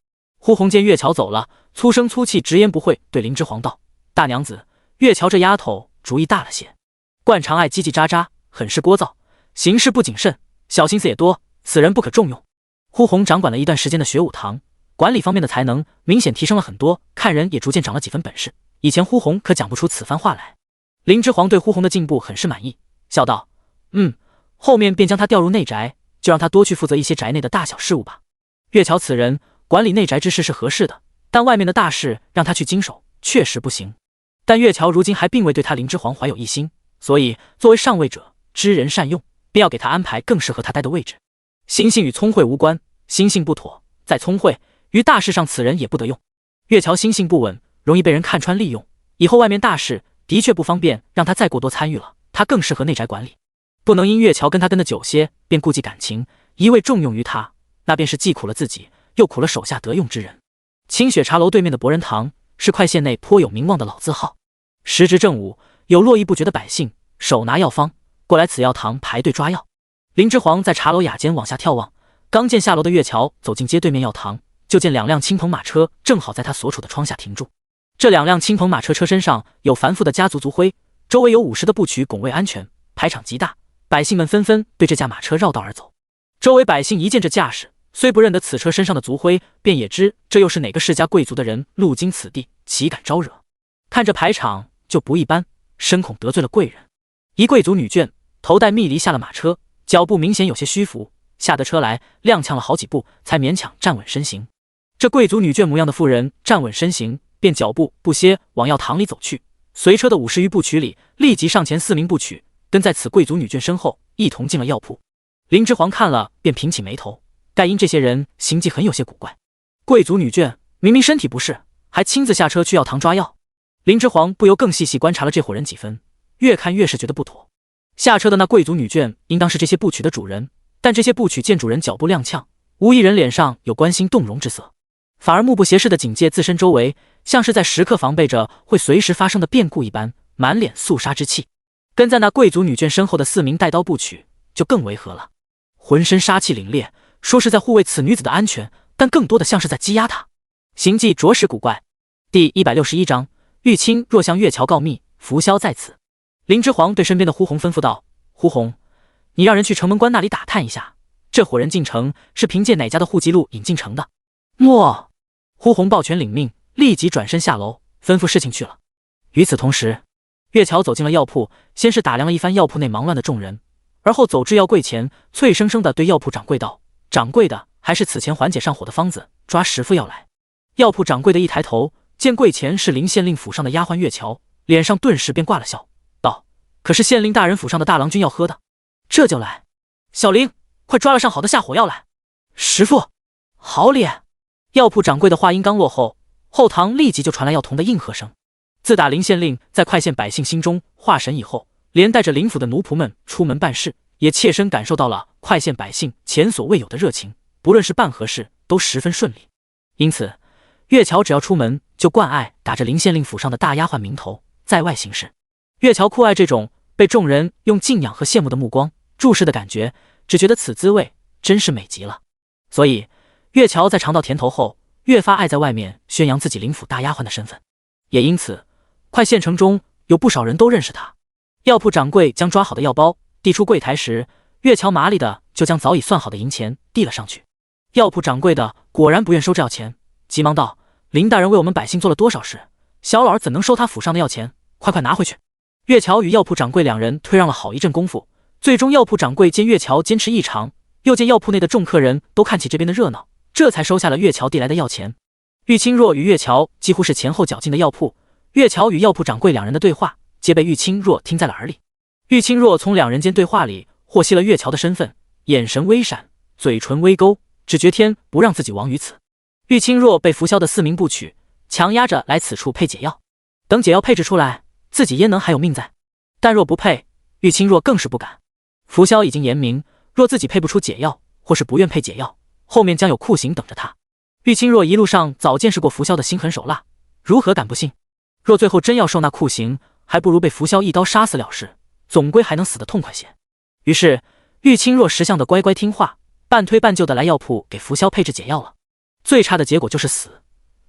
呼红见月桥走了，粗声粗气直言不讳对林之皇道：大娘子，月桥这丫头主意大了些，惯常爱叽叽喳喳，很是聒噪，行事不谨慎，小心思也多，此人不可重用。呼红掌管了一段时间的学武堂，管理方面的才能明显提升了很多，看人也逐渐长了几分本事，以前呼红可讲不出此番话来。林之皇对呼红的进步很是满意，笑道：后面便将他调入内宅，就让他多去负责一些宅内的大小事务吧。月桥此人管理内宅之事是合适的，但外面的大事让他去经手确实不行。但月桥如今还并未对他林之皇怀有异心，所以作为上位者，知人善用，便要给他安排更适合他待的位置。心性与聪慧无关，心性不妥，再聪慧于大事上此人也不得用。月桥心性不稳，容易被人看穿利用，以后外面大事的确不方便让他再过多参与了，他更适合内宅管理。不能因月桥跟他跟得久些便顾忌感情，一味重用于他，那便是既苦了自己又苦了手下得用之人。清雪茶楼对面的博人堂是快县内颇有名望的老字号，时值正午，有络绎不绝的百姓手拿药方过来此药堂排队抓药。林之皇在茶楼雅间往下眺望，刚见下楼的月桥走进街对面药堂，就见2辆青篷马车正好在他所处的窗下停住。这2辆青篷马车车身上有繁复的家族族徽，周围有50的步曲拱卫安全，排场极大，百姓们纷纷对这架马车绕道而走。周围百姓一见这架势，虽不认得此车身上的族徽，便也知这又是哪个世家贵族的人路经此地，岂敢招惹。看这排场就不一般，深恐得罪了贵人。一贵族女眷头戴蜜梨下了马车，脚步明显有些虚浮，下得车来踉跄了好几步，才勉强站稳身形。这贵族女眷模样的妇人站稳身形，便脚步不歇往药堂里走去。随车的50余部曲里立即上前4名部曲，跟在此贵族女眷身后，一同进了药铺。林之皇看了便平起眉头，盖因这些人行迹很有些古怪。贵族女眷明明身体不适，还亲自下车去药堂抓药。林之皇不由更细细观察了这伙人几分，越看越是觉得不妥。下车的那贵族女眷应当是这些部曲的主人，但这些部曲见主人脚步踉跄，无一人脸上有关心动容之色，反而目不斜视地警戒自身周围，像是在时刻防备着会随时发生的变故一般，满脸肃杀之气。跟在那贵族女眷身后的4名带刀部曲就更违和了，浑身杀气凛冽，说是在护卫此女子的安全，但更多的像是在羁押她，行迹着实古怪。第161章，玉清若向月桥告密，拂萧在此。林之皇对身边的呼红吩咐道：“呼红，你让人去城门关那里打探一下，这伙人进城是凭借哪家的户籍录引进城的？”诺。呼红抱拳领命，立即转身下楼，吩咐事情去了。与此同时，月桥走进了药铺，先是打量了一番药铺内忙乱的众人，而后走至药柜前，脆生生地对药铺掌柜道：“掌柜的，还是此前缓解上火的方子，抓10副药来。”药铺掌柜的一抬头，见柜前是林县令府上的丫鬟月桥，脸上顿时便挂了笑，道：“可是县令大人府上的大郎君要喝的，这就来。小林，快抓了上好的下火药来。10副。好脸。”药铺掌柜的话音刚落后，后堂立即就传来药童的应和声。自打林县令在快县百姓心中化神以后，连带着林府的奴仆们出门办事，也切身感受到了快县百姓前所未有的热情，不论是办何事都十分顺利。因此月桥只要出门就惯爱打着林县令府上的大丫鬟名头在外行事。月桥酷爱这种被众人用敬仰和羡慕的目光注视的感觉，只觉得此滋味真是美极了。所以月桥在尝到甜头后，越发爱在外面宣扬自己林府大丫鬟的身份，也因此快县城中有不少人都认识他。药铺掌柜将抓好的药包递出柜台时，月桥麻利的就将早已算好的银钱递了上去。药铺掌柜的果然不愿收这药钱，急忙道：“林大人为我们百姓做了多少事，小老儿怎能收他府上的药钱？快快拿回去。”月桥与药铺掌柜两人推让了好一阵功夫，最终药铺掌柜见月桥坚持异常，又见药铺内的众客人都看起这边的热闹，这才收下了月桥递来的药钱。玉清若与月桥几乎是前后脚进的药铺，月桥与药铺掌柜两人的对话皆被玉清若听在了耳里。玉清若从两人间对话里获悉了月桥的身份，眼神微闪，嘴唇微勾，只觉天不让自己亡于此。玉清若被拂萧的4名部曲强压着来此处配解药，等解药配置出来，自己焉能还有命在？但若不配，玉清若更是不敢。拂萧已经言明，若自己配不出解药，或是不愿配解药，后面将有酷刑等着他。玉清若一路上早见识过拂萧的心狠手辣，如何敢不信？若最后真要受那酷刑，还不如被拂萧一刀杀死了事，总归还能死得痛快些。于是玉清若识相的乖乖听话，半推半就的来药铺给拂萧配置解药了。最差的结果就是死，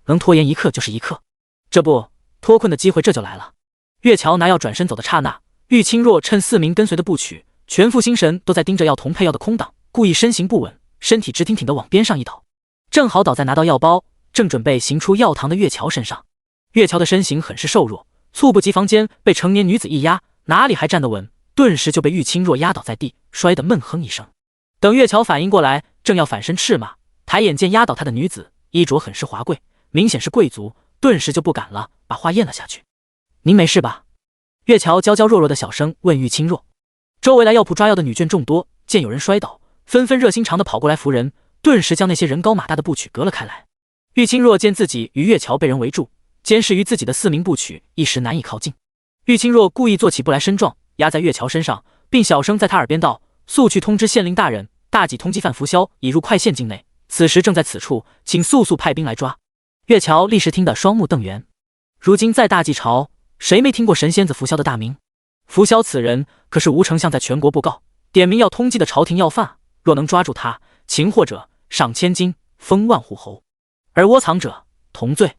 能拖延1刻就是1刻。这不，脱困的机会这就来了。月桥拿药转身走的刹那，玉清若趁4名跟随的部曲全副心神都在盯着药童配药的空档，故意身形不稳，身体直挺挺的往边上一倒，正好倒在拿到药包正准备行出药堂的月桥身上。月桥的身形很是瘦弱，猝不及防间被成年女子一压，哪里还站得稳，顿时就被玉清若压倒在地，摔得闷哼一声。等月桥反应过来，正要反身斥骂，抬眼见压倒他的女子衣着很是华贵，明显是贵族，顿时就不敢了，把话咽了下去。您没事吧？月桥娇娇弱弱的小声问玉清若。周围来药铺抓药的女眷众多，见有人摔倒，纷纷热心肠的跑过来扶人，顿时将那些人高马大的部曲隔了开来。玉清若见自己与月桥被人围住，监视于自己的4名部曲一时难以靠近。玉清若故意做起步来身壮，压在月桥身上，并小声在他耳边道：“速去通知县令大人，大戟通缉犯拂萧已入快县境内，此时正在此处，请速速派兵来抓。”月桥立时听得双目瞪圆。如今在大冀朝，谁没听过神仙子拂萧的大名？拂萧此人可是吴丞相在全国布告，点名要通缉的朝廷要犯，若能抓住他，擒获者赏千金，封万户侯，而窝藏者同罪。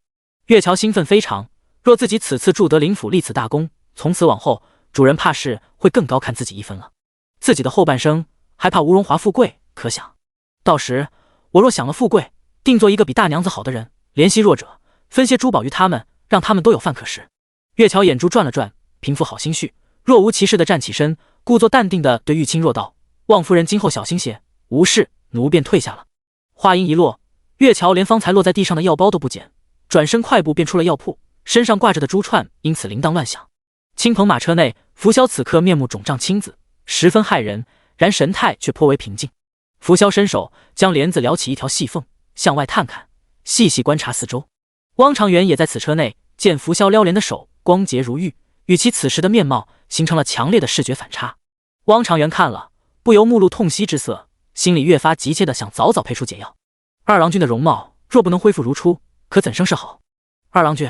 月桥兴奋非常，若自己此次助得林府立此大功，从此往后主人怕是会更高看自己一分了。自己的后半生还怕吴荣华富贵，可想到时我若享了富贵，定做一个比大娘子好的人，怜惜弱者，分些珠宝于他们，让他们都有饭可食。月桥眼珠转了转，平复好心绪，若无其事地站起身，故作淡定地对玉清若道：“望夫人今后小心些，无事，奴便退下了。”话音一落，月桥连方才落在地上的药包都不捡，转身快步便出了药铺，身上挂着的珠串因此铃铛乱响。青篷马车内，拂萧此刻面目肿胀青紫，十分骇人，然神态却颇为平静。拂萧伸手将帘子撩起一条细缝，向外探看，细细观察四周。汪长元也在此车内，见拂萧撩帘的手光洁如玉，与其此时的面貌形成了强烈的视觉反差。汪长元看了，不由目露痛惜之色，心里越发急切地想早早配出解药。二郎君的容貌若不能恢复如初，可怎生是好？二郎君，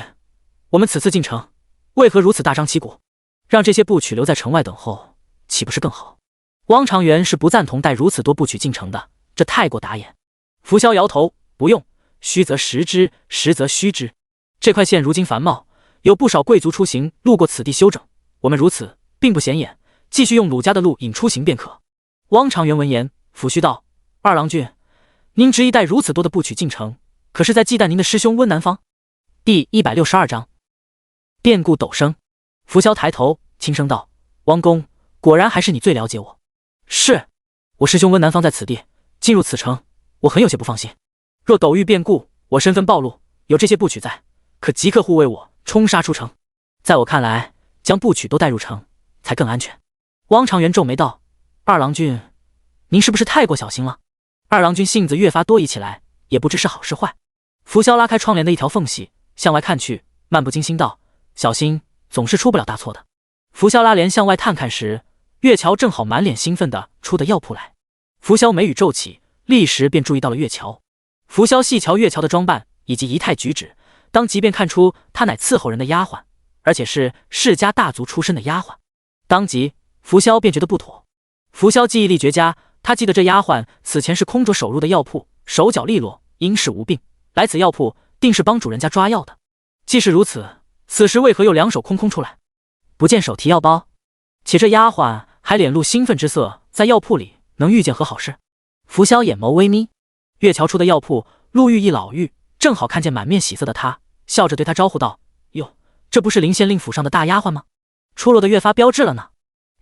我们此次进城，为何如此大张旗鼓？让这些部曲留在城外等候，岂不是更好？汪长元是不赞同带如此多部曲进城的，这太过打眼。拂萧摇头，不用，虚则实之，实则虚之。这块县如今繁茂，有不少贵族出行路过此地休整，我们如此并不显眼，继续用鲁家的路引出行便可。汪长元闻言，抚须道：“二郎君，您执意带如此多的部曲进城，可是在忌惮您的师兄温南方？”第162章，变故陡生。拂萧抬头轻声道：“汪公，果然还是你最了解我。是，我师兄温南方在此地，进入此城，我很有些不放心。若陡遇变故，我身份暴露，有这些部曲在，可即刻护卫我冲杀出城。在我看来，将部曲都带入城才更安全。”汪长元皱眉道：“二郎君，您是不是太过小心了？”二郎君性子越发多疑起来，也不知是好是坏。拂萧拉开窗帘的一条缝隙，向外看去，漫不经心道：“小心，总是出不了大错的。”拂萧拉帘向外探看时，月桥正好满脸兴奋地出的药铺来。拂萧眉宇皱起，立时便注意到了月桥。拂萧细瞧月桥的装扮以及仪态举止，当即便看出她乃伺候人的丫鬟，而且是世家大族出身的丫鬟。当即拂萧便觉得不妥。拂萧记忆力绝佳，他记得这丫鬟此前是空着手入的药铺，手脚利落，应是无病，来此药铺定是帮主人家抓药的。既是如此，此时为何又两手空空出来？不见手提药包，且这丫鬟还脸露兴奋之色，在药铺里能遇见何好事？拂萧眼眸微眯，月桥出的药铺，陆玉一老妪正好看见满面喜色的他，笑着对他招呼道：“哟，这不是林县令府上的大丫鬟吗？出落的越发标致了呢。”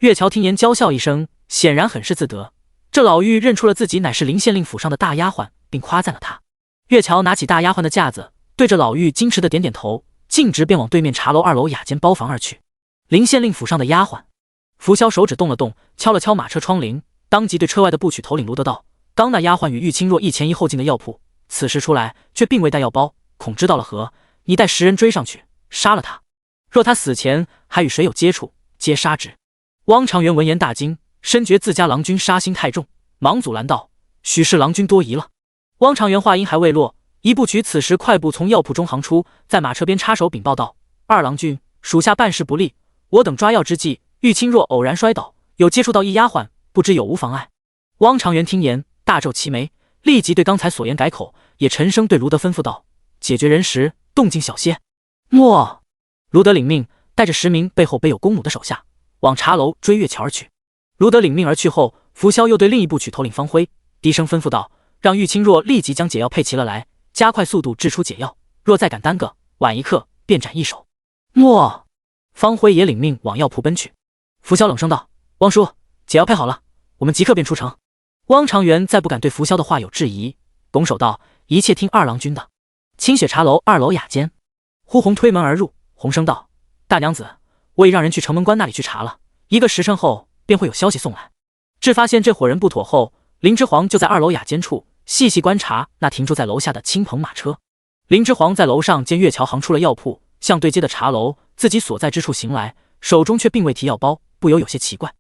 月桥听言娇笑一声，显然很是自得。这老妪认出了自己乃是林县令府上的大丫鬟，并夸赞了他。月桥拿起大丫鬟的架子，对着老妪矜持的点点头，径直便往对面茶楼2楼雅间包房而去。林县令府上的丫鬟，拂萧手指动了动，敲了敲马车窗棂，当即对车外的部曲头领卢德道：“刚那丫鬟与玉清若一前一后进的药铺，此时出来却并未带药包，恐知道了何？你带10人追上去，杀了他。若他死前还与谁有接触，皆杀之。”汪长元闻言大惊，深觉自家郎君杀心太重，忙阻拦道：“许是郎君多疑了。”汪长元话音还未落，一部曲此时快步从药铺中行出，在马车边插手禀报道：“二郎君，属下办事不力，我等抓药之际，玉清若偶然摔倒，有接触到一丫鬟，不知有无妨碍。”汪长元听言，大皱齐眉，立即对刚才所言改口，也沉声对卢德吩咐道：“解决人时动静小些。”诺。卢德领命，带着10名背后背有弓弩的手下，往茶楼追月桥而去。卢德领命而去后，拂萧又对另一部曲头领方辉低声吩咐道：“让玉清若立即将解药配齐了来，加快速度制出解药，若再敢耽搁，晚一刻便斩一手。”诺。方辉也领命往药铺奔去。拂萧冷声道：“汪叔，解药配好了，我们即刻便出城。”汪长元再不敢对拂萧的话有质疑，拱手道：“一切听二郎君的。”清雪茶楼2楼雅间，呼红推门而入，红声道：“大娘子，我已让人去城门关那里去查了，1个时辰后便会有消息送来。”至发现这伙人不妥后，林之煌就在2楼雅间处细细观察那停驻在楼下的青篷马车。林之煌在楼上见月桥行出了药铺，向对街的茶楼自己所在之处行来，手中却并未提药包，不由有些奇怪。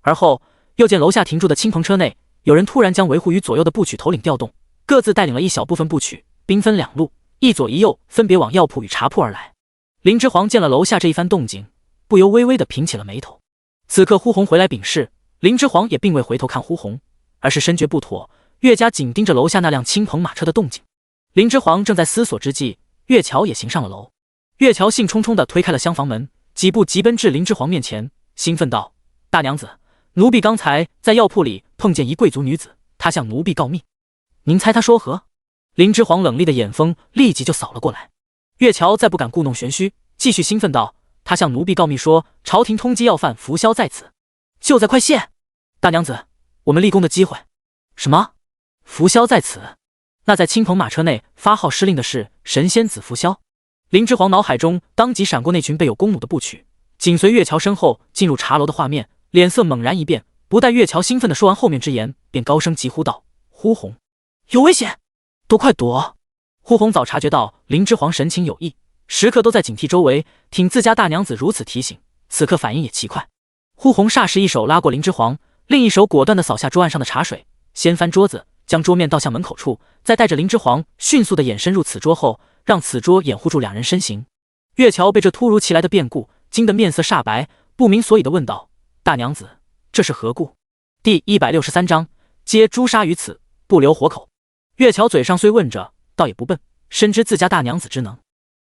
而后又见楼下停住的青篷车内，有人突然将维护于左右的部曲头领调动，各自带领了一小部分部曲，兵分2路，一左一右分别往药铺与茶铺而来。林之煌见了楼下这一番动静，不由微微地平起了眉头。此刻呼红回来禀事，林之煌也并未回头看呼红，而是深觉不妥，越加紧盯着楼下那辆青篷马车的动静。林之煌正在思索之际，月桥也行上了楼。月桥兴冲冲地推开了厢房门，几步急奔至林之煌面前，兴奋道：“大娘子，奴婢刚才在药铺里碰见一贵族女子，她向奴婢告密，您猜她说何？”林之煌冷厉的眼风立即就扫了过来。月桥再不敢故弄玄虚，继续兴奋道：“他向奴婢告密说，朝廷通缉要犯扶萧在此，就在快谢。大娘子，我们立功的机会。什么？扶萧在此？那在青棚马车内发号施令的是神仙子扶萧？林之皇脑海中当即闪过那群备有弓弩的部曲，紧随月桥身后进入茶楼的画面，脸色猛然一变。不待月桥兴奋地说完后面之言，便高声疾呼道：“呼红，有危险，都快躲！”呼红早察觉到林之皇神情有异，时刻都在警惕周围，听自家大娘子如此提醒，此刻反应也奇快。呼红霎时一手拉过林之皇，另一手果断地扫下桌案上的茶水，掀翻桌子，将桌面倒向门口处，再带着林之皇迅速地眼伸入此桌后，让此桌掩护住两人身形。月桥被这突如其来的变故惊得面色煞白，不明所以地问道：“大娘子，这是何故？”第163章，皆诛杀于此，不留活口。月桥嘴上虽问着，倒也不笨，深知自家大娘子之能，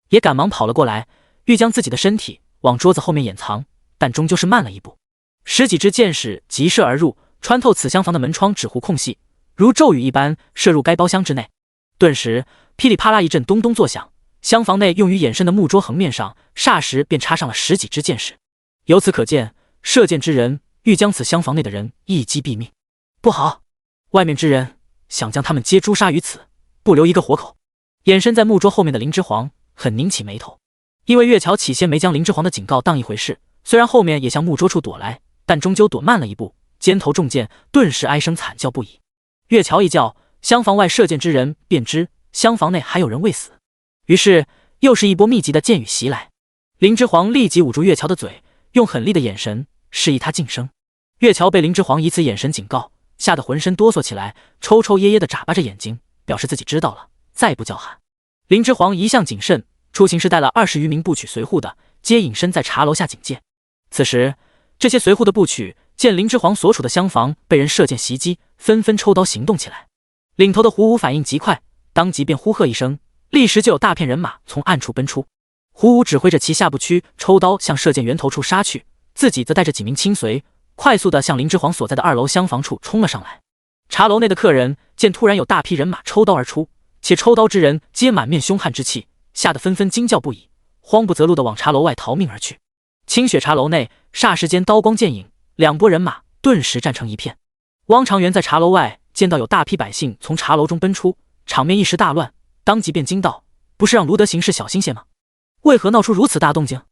也赶忙跑了过来，欲将自己的身体往桌子后面掩藏，但终究是慢了一步。十几支箭矢急射而入，穿透此厢房的门窗纸户空隙，如骤雨一般射入该包厢之内。顿时噼里啪啦一阵咚咚作响，厢房内用于掩身的木桌横面上霎时便插上了十几支箭矢。由此可见，射箭之人欲将此厢房内的人一击毙命。不好，外面之人想将他们皆诛杀于此，不留一个活口。掩身在木桌后面的林之皇很拧起眉头，因为月桥起先没将林之皇的警告当一回事，虽然后面也向木桌处躲来，但终究躲慢了一步，肩头中箭，顿时哀声惨叫不已。月桥一叫，厢房外射箭之人便知厢房内还有人未死，于是又是一波密集的箭雨袭来。林之皇立即捂住月桥的嘴，用狠厉的眼神示意他静声。月桥被林之皇以此眼神警告，吓得浑身哆嗦起来，抽抽噎噎地眨巴着眼睛，表示自己知道了，再不叫喊。林之皇一向谨慎，出行是带了20余名部曲随护的，皆隐身在茶楼下警戒。此时这些随护的部曲见林之皇所处的厢房被人射箭袭击，纷纷抽刀行动起来。领头的胡武反应极快，当即便呼喝一声，立时就有大片人马从暗处奔出。胡武指挥着其下部区抽刀向射箭源头处杀去，自己则带着几名亲随快速地向林之皇所在的2楼厢房处冲了上来。茶楼内的客人见突然有大批人马抽刀而出，且抽刀之人皆满面凶悍之气，吓得纷纷惊叫不已，慌不择路地往茶楼外逃命而去。清雪茶楼内霎时间刀光剑影，两拨人马顿时战成一片。汪长元在茶楼外见到有大批百姓从茶楼中奔出，场面一时大乱，当即便惊道：“不是让卢德行事小心些吗？为何闹出如此大动静？”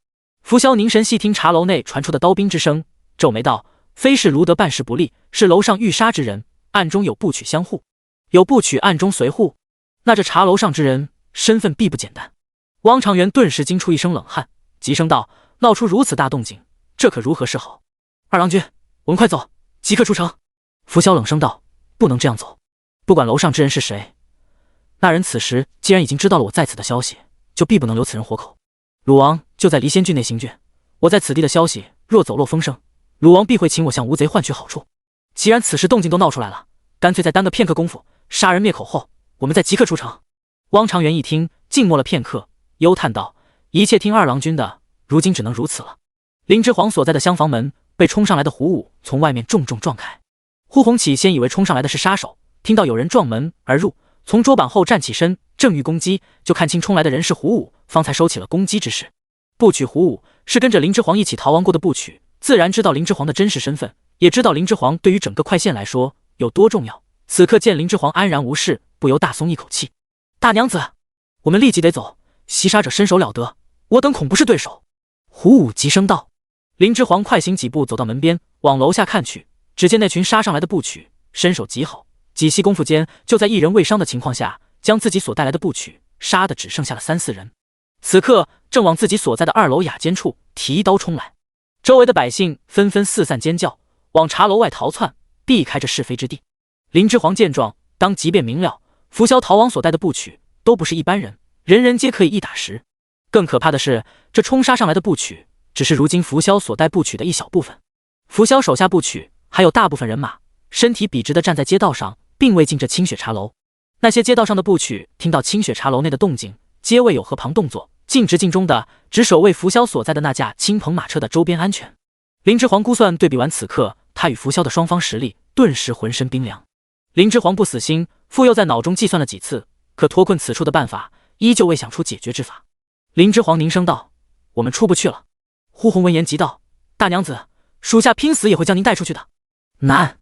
扶萧凝神细听茶楼内传出的刀兵之声，皱眉道：“非是卢德办事不力，是楼上欲杀之人，暗中有部曲相护，有部曲暗中随护，那这茶楼上之人身份必不简单。”汪长元顿时惊出一声冷汗，急声道：“闹出如此大动静，这可如何是好？二郎君，我们快走，即刻出城。”扶萧冷声道：“不能这样走，不管楼上之人是谁，那人此时既然已经知道了我在此的消息，就必不能留此人活口。鲁王就在离仙郡内行郡，我在此地的消息若走漏风声，鲁王必会请我向吴贼换取好处。既然此时动静都闹出来了，干脆再耽搁片刻功夫，杀人灭口后，我们再即刻出城。”汪长元一听，静默了片刻，忧叹道：“一切听二郎君的，如今只能如此了。”林之皇所在的厢房门被冲上来的胡武从外面重重撞开。呼红起先以为冲上来的是杀手，听到有人撞门而入，从桌板后站起身，正欲攻击，就看清冲来的人是胡武，方才收起了攻击之势。部曲胡武是跟着林之皇一起逃亡过的部曲，自然知道林之皇的真实身份，也知道林之皇对于整个快县来说有多重要。此刻见林之皇安然无事，不由大松一口气：“大娘子，我们立即得走，袭杀者身手了得，我等恐不是对手。”胡武急声道。林之皇快行几步走到门边，往楼下看去，只见那群杀上来的部曲身手极好，几息功夫间就在一人未伤的情况下，将自己所带来的部曲杀得只剩下了3、4人。此刻正往自己所在的2楼雅间处提刀冲来，周围的百姓纷纷四散尖叫，往茶楼外逃窜，避开这是非之地。林之皇见状，当即便明了，扶萧逃亡所带的部曲都不是一般人，人人皆可以一打10。更可怕的是，这冲杀上来的部曲只是如今扶萧所带部曲的一小部分。扶萧手下部曲还有大部分人马身体笔直地站在街道上，并未进这清雪茶楼。那些街道上的部曲听到清雪茶楼内的动静，皆未有何旁动作，尽职尽忠的只守卫扶萧所在的那架青棚马车的周边安全。林之皇估算对比完此刻他与扶萧的双方实力，顿时浑身冰凉。林之皇不死心，复又在脑中计算了几次，可脱困此处的办法依旧未想出解决之法。林之皇凝声道：“我们出不去了。”呼红闻言急道：“大娘子，属下拼死也会将您带出去的。”难！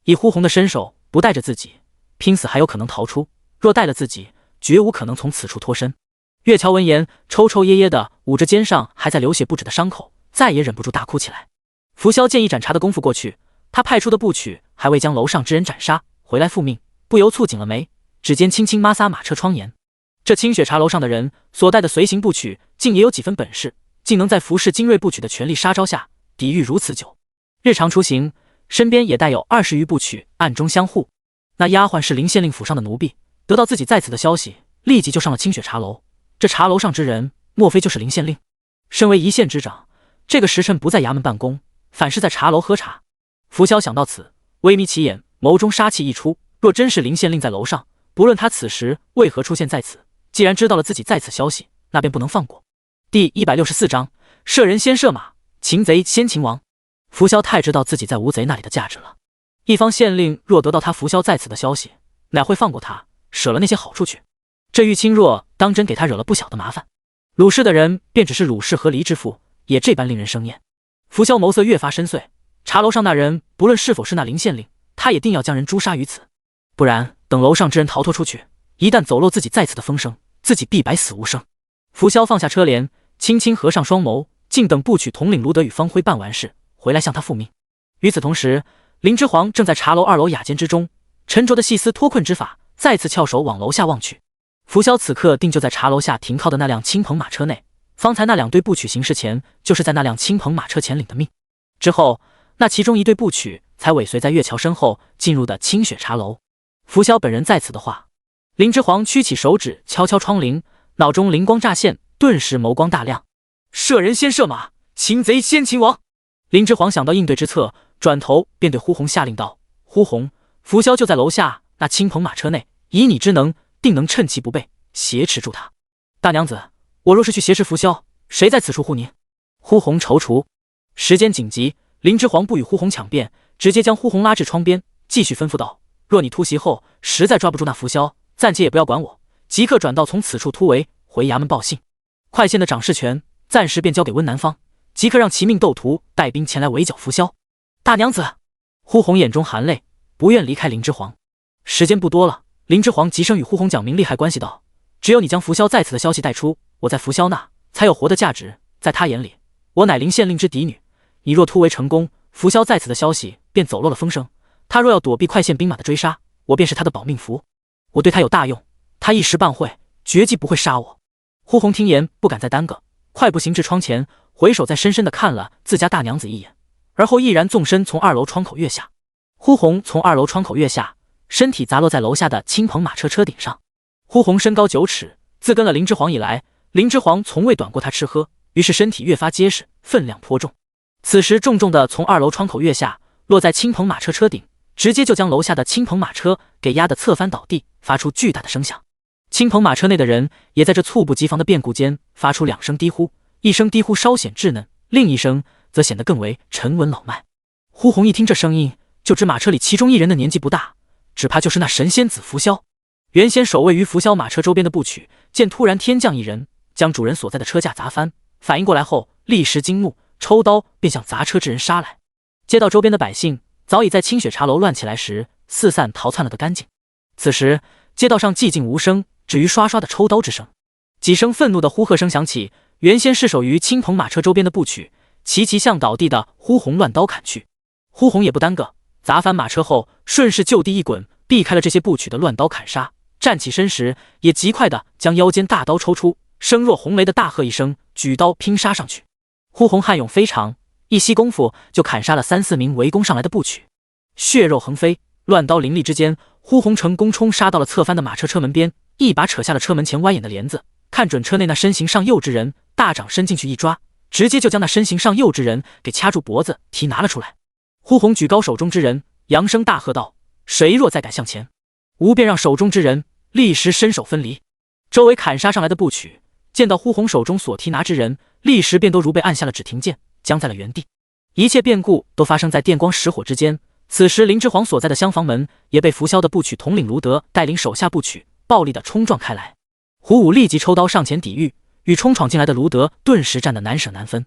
以呼红的身手，不带着自己，拼死还有可能逃出；若带了自己，绝无可能从此处脱身。月桥闻言，抽抽噎噎的捂着肩上还在流血不止的伤口，再也忍不住大哭起来。扶萧见一盏茶的功夫过去，他派出的部曲还未将楼上之人斩杀，回来复命，不由蹙紧了眉，指尖轻轻摩挲马车窗沿。这清雪茶楼上的人所带的随行部曲，竟也有几分本事，竟能在服侍精锐部曲的全力杀招下抵御如此久。日常出行，身边也带有20余部曲暗中相护。那丫鬟是林县令府上的奴婢，得到自己在此的消息，立即就上了清雪茶楼。这茶楼上之人，莫非就是林县令？身为一县之长，这个时辰不在衙门办公，反是在茶楼喝茶。扶萧想到此，微眯起眼，眸中杀气溢出。若真是林县令在楼上，不论他此时为何出现在此，既然知道了自己在此消息，那便不能放过。第164章，射人先射马，擒贼先擒王。扶萧太知道自己在吴贼那里的价值了。一方县令若得到他扶萧在此的消息，哪会放过他，舍了那些好处去？这玉清若当真给他惹了不小的麻烦，鲁氏的人便只是鲁氏和黎之父，也这般令人生厌。扶萧眸色越发深邃，茶楼上那人不论是否是那林县令，他也定要将人诛杀于此，不然等楼上之人逃脱出去，一旦走漏自己在此的风声，自己必百死无生。扶萧放下车帘，轻轻合上双眸，静等部曲统领卢德与方辉办完事，回来向他复命。与此同时，林之皇正在茶楼2楼雅间之中，沉着的细思脱困之法，再次翘首往楼下望去。扶萧此刻定就在茶楼下停靠的那辆青篷马车内，方才那2队部曲行事前，就是在那辆青篷马车前领的命。之后，那其中1队部曲才尾随在月桥身后进入的清雪茶楼。扶萧本人在此的话，林之皇屈起手指敲敲窗棂，脑中灵光乍现，顿时眸光大亮。射人先射马，擒贼先擒王。林之皇想到应对之策，转头便对呼红下令道：“呼红，扶萧就在楼下那青篷马车内，以你之能，定能趁其不备，挟持住他。大娘子，我若是去挟持扶萧，谁在此处护您？”呼红踌躇。时间紧急，林之皇不与呼红抢辩，直接将呼红拉至窗边，继续吩咐道：“若你突袭后实在抓不住那扶萧，暂且也不要管我，即刻转到从此处突围，回衙门报信。快县的掌事权暂时便交给温南方，即刻让齐命斗徒带兵前来围剿扶萧。”大娘子，呼红眼中含泪，不愿离开林之皇。时间不多了，林之皇急声与呼红讲明利害关系道：“只有你将扶萧在此的消息带出，我在扶萧那才有活的价值。在他眼里，我乃林县令之嫡女，你若突围成功，扶萧在此的消息便走漏了风声。他若要躲避快县兵马的追杀，我便是他的保命符。我对他有大用，他一时半会绝技不会杀我。”呼红听言，不敢再耽搁，快步行至窗前，回首再深深地看了自家大娘子一眼，而后毅然纵身从2楼窗口跃下。呼红从2楼窗口跃下，身体砸落在楼下的青篷马车车顶上。呼红身高9尺，自跟了林之皇以来，林之皇从未短过他吃喝，于是身体越发结实，分量颇重。此时重重的从2楼窗口跃下，落在青篷马车车顶，直接就将楼下的青篷马车给压得侧翻倒地，发出巨大的声响。青篷马车内的人也在这猝不及防的变故间发出2声低呼，一声低呼稍显稚嫩，另一声则显得更为沉稳老迈。呼红一听这声音，就知马车里其中1人的年纪不大，只怕就是那神仙子扶萧。原先守卫于扶萧马车周边的部曲，见突然天降1人，将主人所在的车架砸翻，反应过来后，立时惊怒，抽刀便向砸车之人杀来。街道周边的百姓早已在清雪茶楼乱起来时四散逃窜了个干净。此时街道上寂静无声，止于刷刷的抽刀之声。几声愤怒的呼喝声响起，原先失守于青篷马车周边的部曲齐齐向倒地的呼红乱刀砍去。呼红也不耽搁，砸翻马车后，顺势就地一滚，避开了这些部曲的乱刀砍杀。站起身时，也极快地将腰间大刀抽出，声若洪雷的大喝一声，举刀拼杀上去。呼红悍勇非常，一息功夫就砍杀了3、4名围攻上来的部曲，血肉横飞，乱刀凌厉之间，呼红成功冲杀到了侧翻的马车车门边，一把扯下了车门前歪眼的帘子，看准车内那身形尚幼之人，大掌伸进去一抓，直接就将那身形尚幼之人给掐住脖子提拿了出来。呼红举高手中之人，扬声大喝道：“谁若再敢向前，吾便让手中之人立时身首分离。”周围砍杀上来的部曲见到呼红手中所提拿之人，立时便都如被按下了止停键，僵在了原地。一切变故都发生在电光石火之间。此时林之皇所在的厢房门也被扶萧的部曲统领卢德带领手下部曲暴力的冲撞开来。胡武立即抽刀上前抵御，与冲闯进来的卢德顿时战得难舍难分。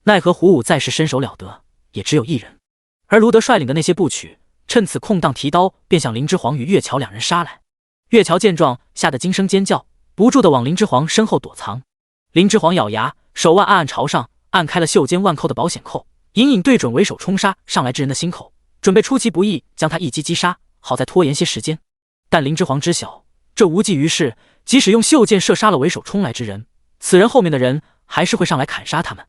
奈何胡武在时身手了得，也只有一人。而卢德率领的那些部曲趁此空档提刀，便向林之皇与月桥两人杀来。月桥见状，吓得惊声尖叫，不住地往林之皇身后躲藏。林之皇咬牙，手腕暗暗朝上，按开了袖间腕扣的保险扣，隐隐对准为首冲杀上来之人的心口，准备出其不意将他一击击杀，好再拖延些时间。但林之皇知晓这无济于事，即使用袖箭射杀了为首冲来之人，此人后面的人还是会上来砍杀他们。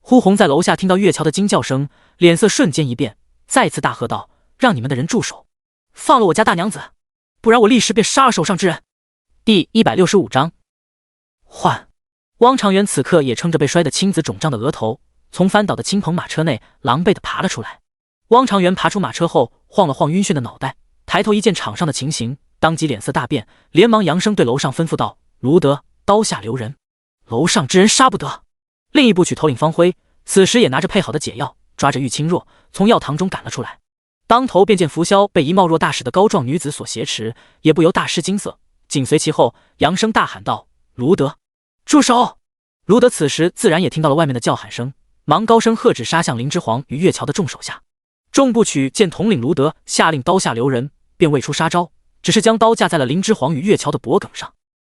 呼红在楼下听到月桥的惊叫声，脸色瞬间一变，再次大喝道：“让你们的人住手，放了我家大娘子，不然我立时便杀了手上之人。”第165章换。汪长元此刻也撑着被摔得青紫肿胀的额头，从翻倒的青棚马车内狼狈地爬了出来。汪长元爬出马车后，晃了晃晕眩的脑袋，抬头一见场上的情形，当即脸色大变，连忙扬声对楼上吩咐道：“卢德，刀下留人，楼上之人杀不得。”另一部曲头领方辉此时也拿着配好的解药，抓着玉清若从药堂中赶了出来。当头便见拂晓被一貌若大使的高壮女子所挟持，也不由大失惊色，紧随其后扬声大喊道：“卢德，住手！”卢德此时自然也听到了外面的叫喊声，忙高声喝止杀向林之皇与月桥的众手下。众部曲见统领卢德下令刀下留人，便未出杀招，只是将刀架在了林之皇与月桥的脖颈上。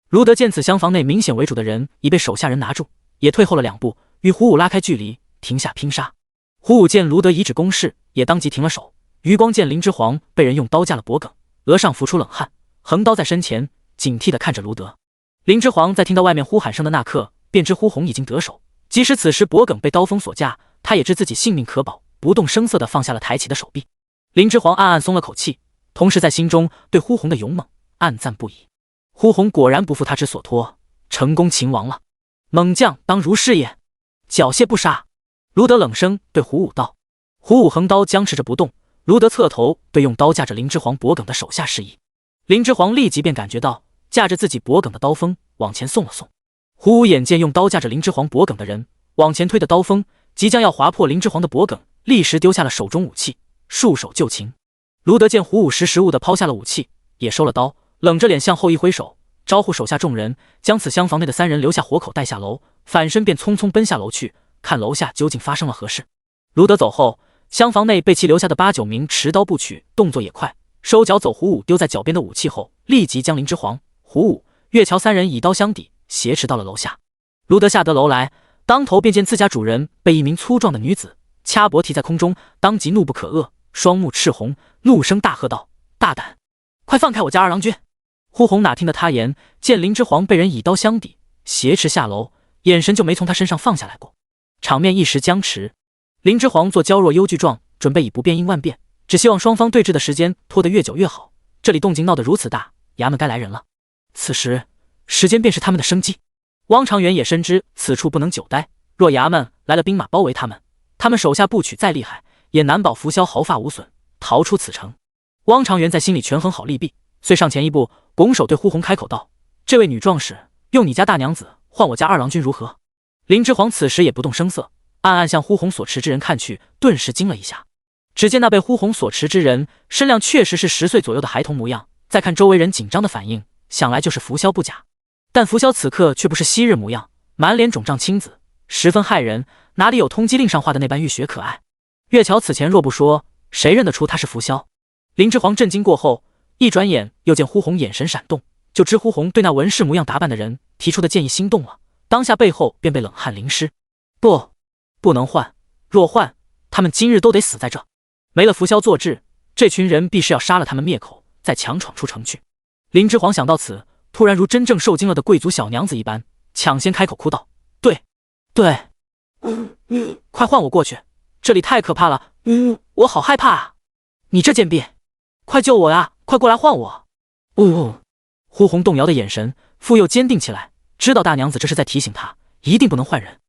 卢德见此厢房内明显为主的人已被手下人拿住，也退后了2步，与胡武拉开距离，停下拼杀。胡武见卢德已止攻势，也当即停了手。余光见林之皇被人用刀架了脖颈，额上浮出冷汗，横刀在身前，警惕地看着卢德。林之皇在听到外面呼喊声的那刻，便知呼红已经得手，即使此时脖颈被刀锋所架，他也知自己性命可保，不动声色地放下了抬起的手臂。林之皇暗暗松了口气，同时在心中对呼红的勇猛暗赞不已。呼红果然不负他之所托，成功擒王了。猛将当如是也，缴械不杀。卢德冷声对胡武道。胡武横刀僵持着不动，卢德侧头对用刀架着林之皇脖颈的手下示意。林之皇立即便感觉到架着自己脖颈的刀锋往前送了送。胡武眼见用刀架着林之皇脖颈的人往前推的刀锋即将要划破林之皇的脖颈，立时丢下了手中武器，束手就擒。卢德见胡武识时务地抛下了武器，也收了刀，冷着脸向后一挥手，招呼手下众人将此厢房内的3人留下活口带下楼，反身便匆匆奔下楼去，看楼下究竟发生了何事。卢德走后，厢房内被其留下的8、9名持刀部曲动作也快，收脚走胡武丢在脚边的武器后，立即将林之皇、胡武、月桥3人以刀相抵，挟持到了楼下。卢德下得楼来，当头便见自家主人被一名粗壮的女子掐脖提在空中，当即怒不可遏，双目赤红，怒声大喝道：“大胆，快放开我家二郎君！”呼红哪听得他言，见林之皇被人以刀相抵，挟持下楼，眼神就没从他身上放下来过，场面一时僵持。林之皇做娇弱忧惧状，准备以不变应万变，只希望双方对峙的时间拖得越久越好。这里动静闹得如此大，衙门该来人了。此时时间便是他们的生机。汪长元也深知此处不能久待，若衙门来了兵马包围他们，他们手下部曲再厉害，也难保拂晓毫发无损，逃出此城。汪长元在心里权衡好利弊，遂上前一步，拱手对呼红开口道：“这位女壮士，用你家大娘子换我家二郎君如何？”林之皇此时也不动声色，暗暗向呼红所持之人看去，顿时惊了一下。只见那被呼红所持之人身量确实是10岁左右的孩童模样，再看周围人紧张的反应，想来就是拂晓不假。但拂晓此刻却不是昔日模样，满脸肿胀青紫，十分骇人，哪里有通缉令上画的那般浴血可爱。月桥此前若不说，谁认得出他是拂晓？林之皇震惊过后，一转眼又见呼红眼神闪动，就知呼红对那文士模样打扮的人提出的建议心动了，当下背后便被冷汗淋湿。不能换，若换，他们今日都得死在这。没了拂晓做质，这群人必是要杀了他们灭口，再强闯出城去。林之皇想到此，突然如真正受惊了的贵族小娘子一般，抢先开口哭道：“对，快换我过去，这里太可怕了，我好害怕啊！你这贱婢，快救我呀，快过来换我！”呼红动摇的眼神复又坚定起来，知道大娘子这是在提醒他，一定不能换人。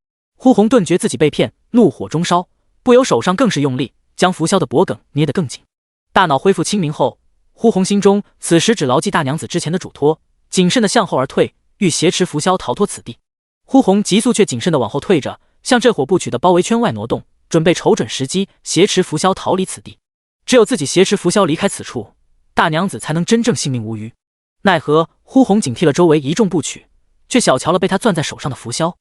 呼红顿觉自己被骗，怒火中烧，不由手上更是用力，将拂晓的脖颈捏得更紧。大脑恢复清明后，呼红心中此时只牢记大娘子之前的嘱托，谨慎地向后而退，欲挟持拂晓逃脱此地。呼红急速却谨慎地往后退着，向这伙部曲的包围圈外挪动，准备瞅准时机挟持拂晓逃离此地。只有自己挟持拂晓离开此处，大娘子才能真正性命无虞。奈何呼红警惕了周围一众部曲，却小瞧了被他攥在手上的拂晓。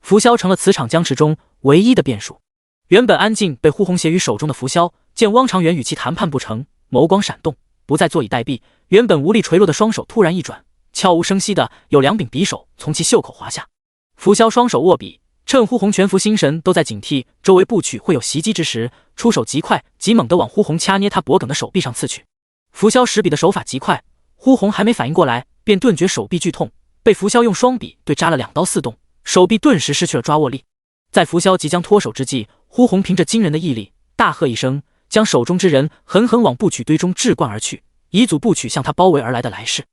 浮萧成了此场僵持中唯一的变数。原本安静被呼鸿挟于手中的浮萧，见汪长元与其谈判不成，眸光闪动，不再坐以待毙。原本无力垂落的双手突然一转，悄无声息的有2柄匕首从其袖口滑下。浮萧双手握笔，趁呼鸿全副心神都在警惕周围部曲会有袭击之时，出手极快极猛地往呼鸿掐捏他脖颈的手臂上刺去。浮萧使笔的手法极快，呼鸿还没反应过来，便顿觉手臂剧痛，被浮萧用双笔对扎了2刀4洞，手臂顿时失去了抓握力。在浮萧即将脱手之际，呼鸿凭着惊人的毅力，大喝一声，将手中之人狠狠往部曲堆中掷灌而去，以阻部曲向他包围而来的来势。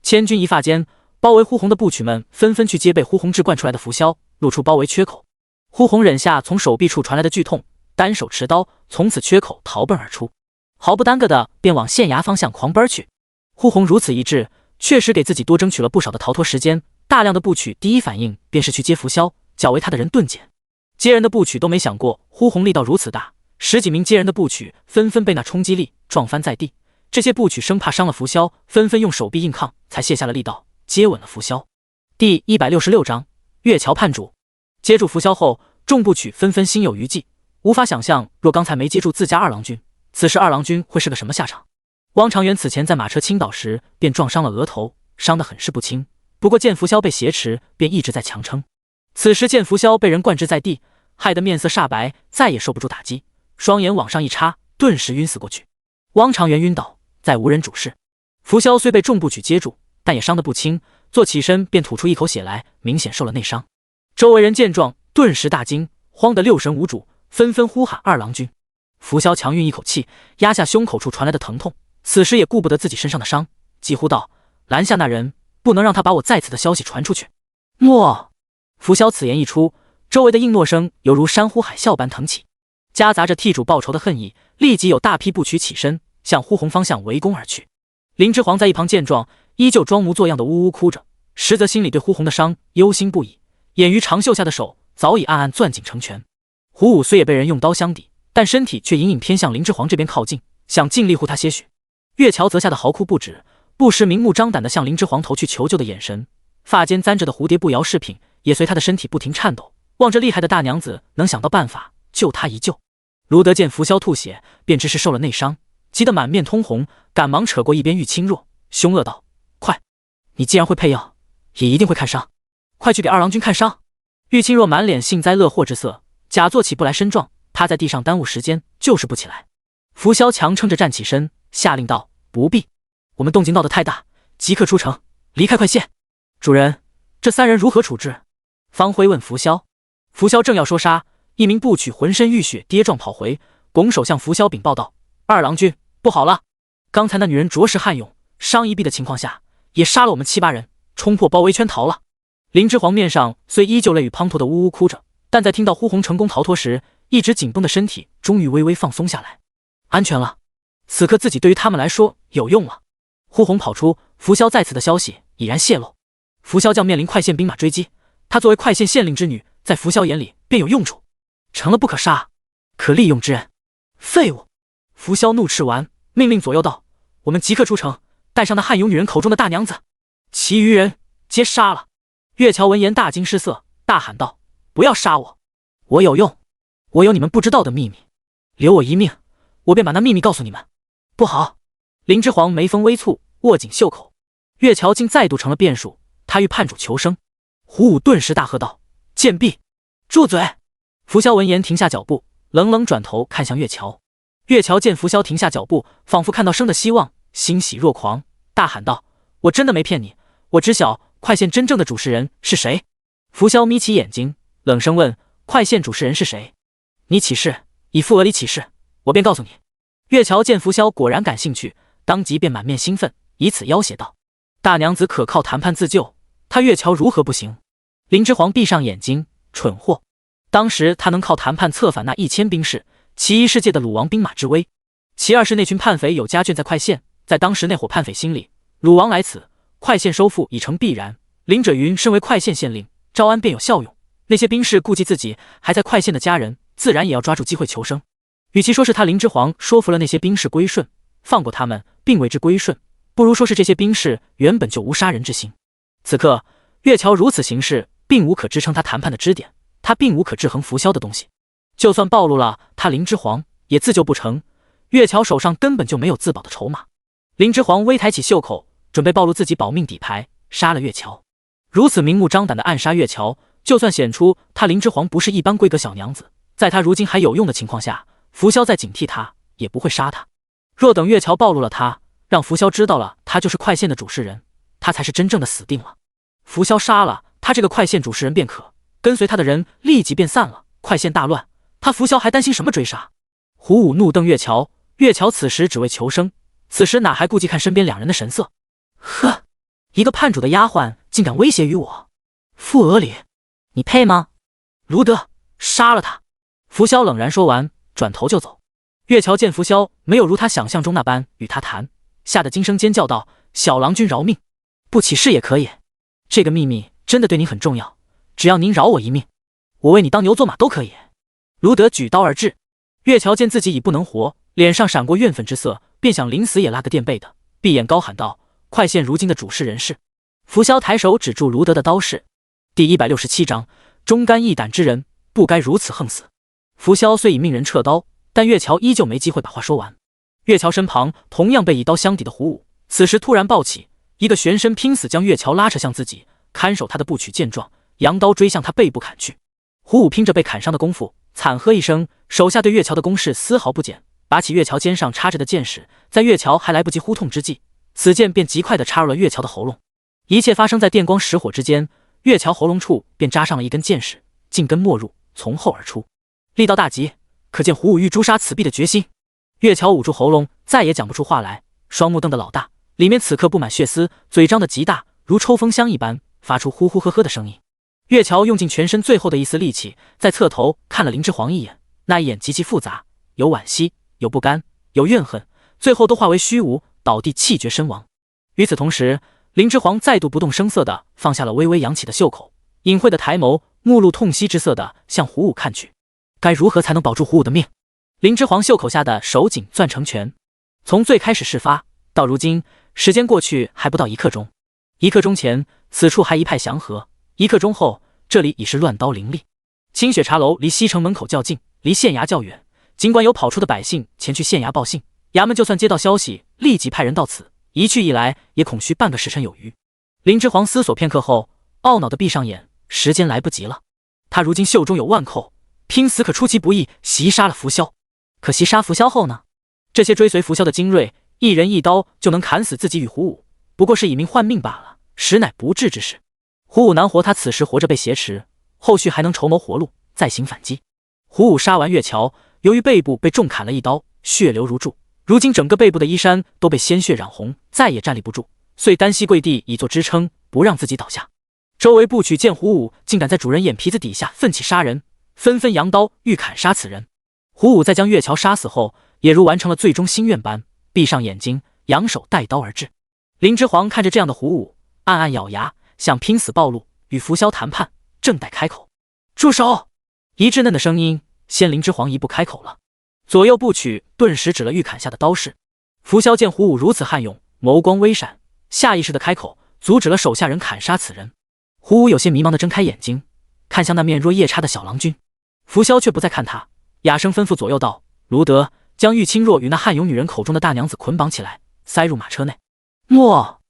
千钧一发间，包围呼鸿的部曲们纷纷去接被呼鸿掷灌出来的浮萧，露出包围缺口。呼鸿忍下从手臂处传来的剧痛，单手持刀从此缺口逃奔而出，毫不耽搁的便往县衙方向狂奔去。呼鸿如此一致，确实给自己多争取了不少的逃脱时间。大量的部曲第一反应便是去接浮萧，较为他的人顿减。接人的部曲都没想过呼鸿力道如此大，10几名接人的部曲纷纷被那冲击力撞翻在地。这些部曲生怕伤了浮萧，纷纷用手臂硬抗，才卸下了力道，接稳了浮萧。第166章月桥叛主。接住浮萧后，众部曲纷纷心有余悸，无法想象若刚才没接住自家二郎君，此时二郎君会是个什么下场。汪长元此前在马车倾倒时便撞伤了额头，伤得很是不轻，不过见浮萧被挟持，便一直在强撑。此时见浮萧被人灌掷在地，害得面色煞白，再也受不住打击，双眼往上一插，顿时晕死过去。汪长元晕倒，再无人主事。浮萧虽被众部曲接住，但也伤得不轻，坐起身便吐出一口血来，明显受了内伤。周围人见状，顿时大惊，慌得六神无主，纷纷呼喊二郎君。浮萧强运一口气，压下胸口处传来的疼痛，此时也顾不得自己身上的伤，急呼道：“拦下那人，不能让他把我在此的消息传出去。”诺！浮萧此言一出，周围的应诺声犹如山呼海啸般腾起，夹杂着替主报仇的恨意，立即有大批部曲起身，向呼鸿方向围攻而去。林之皇在一旁见状，依旧装模作样的呜呜哭着，实则心里对呼鸿的伤忧心不已，掩于长袖下的手早已暗暗攥紧成拳。胡武虽也被人用刀相抵，但身体却隐隐偏向林之皇这边靠近，想尽力护他些许。月桥则吓得嚎哭不止，不时明目张胆地向林之皇投去求救的眼神，发间簪着的蝴蝶步摇饰品也随他的身体不停颤抖，望着厉害的大娘子能想到办法救他一救。卢德见浮萧吐血，便知是受了内伤，急得满面通红，赶忙扯过一边玉清若，凶恶道：“快，你既然会配药，也一定会看伤，快去给二郎君看伤。”玉清若满脸幸灾乐祸之色，假作起不来身状，趴在地上耽误时间，就是不起来。浮萧强撑着站起身，下令道：“不必，我们动静闹得太大，即刻出城，离开快县。主人，这3人如何处置？”方辉问浮萧。浮萧正要说杀，一名部曲浑身浴血，跌撞跑回，拱手向浮萧禀报道：“二郎君，不好了！刚才那女人着实悍勇，伤一臂的情况下，也杀了我们7、8人，冲破包围圈逃了。”林之皇面上虽依旧泪雨滂沱的呜呜哭着，但在听到呼鸿成功逃脱时，一直紧绷的身体终于微微放松下来。安全了，此刻自己对于他们来说有用了。呼鸿跑出，浮萧在此的消息已然泄露，浮萧将面临快县兵马追击，她作为快县县令之女，在浮萧眼里便有用处，成了不可杀、可利用之人。废物！浮萧怒斥完，命令左右道：“我们即刻出城，带上那悍勇女人口中的大娘子，其余人皆杀了。”月桥闻言大惊失色，大喊道：“不要杀我！我有用，我有你们不知道的秘密，留我一命，我便把那秘密告诉你们。”不好！林之皇眉峰微蹙，握紧袖口。月桥竟再度成了变数，他欲叛主求生。胡武顿时大喝道：“贱婢，住嘴！”浮萧闻言停下脚步，冷冷转头看向月桥。月桥见浮萧停下脚步，仿佛看到生的希望，欣喜若狂，大喊道：“我真的没骗你，我知晓快县真正的主事人是谁。”浮萧眯起眼睛，冷声问：“快县主事人是谁？你起誓，以傅额里起誓，我便告诉你。”月桥见浮萧果然感兴趣，当即便满面兴奋，以此要挟道：“大娘子可靠谈判自救，他月桥如何不行？”林之皇闭上眼睛，蠢货！当时他能靠谈判策反那1000兵士，其一世界的鲁王兵马之威，其二是那群叛匪有家眷在快县，在当时那伙叛匪心里，鲁王来此，快县收复已成必然。林者云身为快县县令，招安便有效用。那些兵士顾及自己还在快县的家人，自然也要抓住机会求生。与其说是他林之皇说服了那些兵士归顺，放过他们并为之归顺，不如说是这些兵士原本就无杀人之心。此刻月桥如此行事，并无可支撑他谈判的支点，他并无可制衡浮萧的东西。就算暴露了，他林之皇也自救不成。月桥手上根本就没有自保的筹码。林之皇微抬起袖口，准备暴露自己保命底牌，杀了月桥。如此明目张胆的暗杀月桥，就算显出他林之皇不是一般规格小娘子，在他如今还有用的情况下，浮萧再警惕他，也不会杀他。若等月桥暴露了他，让浮萧知道了他就是快线的主事人，他才是真正的死定了。浮萧杀了他这个快线主事人便可，跟随他的人立即便散了，快线大乱，他浮萧还担心什么追杀？胡武怒瞪月桥，月桥此时只为求生，此时哪还顾忌看身边两人的神色？呵，一个叛主的丫鬟竟敢威胁于我，傅额里，你配吗？卢德，杀了他！浮萧冷然说完，转头就走。月桥见浮萧没有如他想象中那般与他谈，吓得惊声尖叫道：“小郎君饶命，不起誓也可以。这个秘密真的对您很重要，只要您饶我一命，我为你当牛做马都可以。”卢德举刀而至，月桥见自己已不能活，脸上闪过怨愤之色，便想临死也拉个垫背的，闭眼高喊道：“快线如今的主事人是！”浮萧抬手指住卢德的刀势。第167章，忠肝义胆之人不该如此横死。浮萧虽已命人撤刀，但月桥依旧没机会把话说完。月桥身旁同样被以刀相抵的胡武，此时突然暴起，一个旋身拼死将月桥拉扯向自己。看守他的步曲见状，扬刀追向他背部砍去。胡武拼着被砍伤的功夫，惨喝一声，手下对月桥的攻势丝毫不减，拔起月桥肩上插着的剑矢，在月桥还来不及呼痛之际，此剑便极快地插入了月桥的喉咙。一切发生在电光石火之间，月桥喉咙处便扎上了一根剑矢，进根没入，从后而出，力道大极，可见胡武欲诛杀此婢的决心。月桥捂住喉咙，再也讲不出话来，双目瞪得老大，里面此刻布满血丝，嘴张得极大，如抽风箱一般，发出呼呼呵呵的声音。月桥用尽全身最后的一丝力气，再侧头看了林之皇一眼，那一眼极其复杂，有惋惜，有不甘，有怨恨，最后都化为虚无，倒地气绝身亡。与此同时，林之皇再度不动声色地放下了微微扬起的袖口，隐晦的抬眸，目露痛惜之色地向胡武看去。该如何才能保住胡武的命？林之皇袖口下的手紧攥成拳。从最开始事发到如今，时间过去还不到1刻钟。1刻钟前，此处还一派祥和；1刻钟后，这里已是乱刀林立。清雪茶楼离西城门口较近，离县衙较远。尽管有跑出的百姓前去县衙报信，衙门就算接到消息，立即派人到此，一去一来也恐需半个时辰有余。林之皇思索片刻后，懊恼地闭上眼，时间来不及了。他如今袖中有万寇，拼死可出其不意袭杀了浮萧。可惜杀浮萧后呢？这些追随浮萧的精锐，一人一刀就能砍死自己与胡武，不过是以命换命罢了，实乃不智之事。胡武难活，他此时活着被挟持，后续还能筹谋活路，再行反击。胡武杀完月桥，由于背部被重砍了一刀，血流如注，如今整个背部的衣衫都被鲜血染红，再也站立不住，遂单膝跪地以作支撑，不让自己倒下。周围部曲见胡武竟敢在主人眼皮子底下奋起杀人，纷纷扬刀欲砍杀此人。胡武在将月桥杀死后，也如完成了最终心愿般，闭上眼睛，扬手带刀而至。林之皇看着这样的胡武，暗暗咬牙，想拼死暴露，与浮萧谈判，正待开口，住手！一稚嫩的声音先林之皇一步开口了。左右部曲顿时指了欲砍下的刀势。浮萧见胡武如此悍勇，眸光微闪，下意识的开口阻止了手下人砍杀此人。胡武有些迷茫的睁开眼睛，看向那面若夜叉的小郎君。浮萧却不再看他，哑声吩咐左右道：“卢德，将玉清若与那悍勇女人口中的大娘子捆绑起来，塞入马车内。”诺。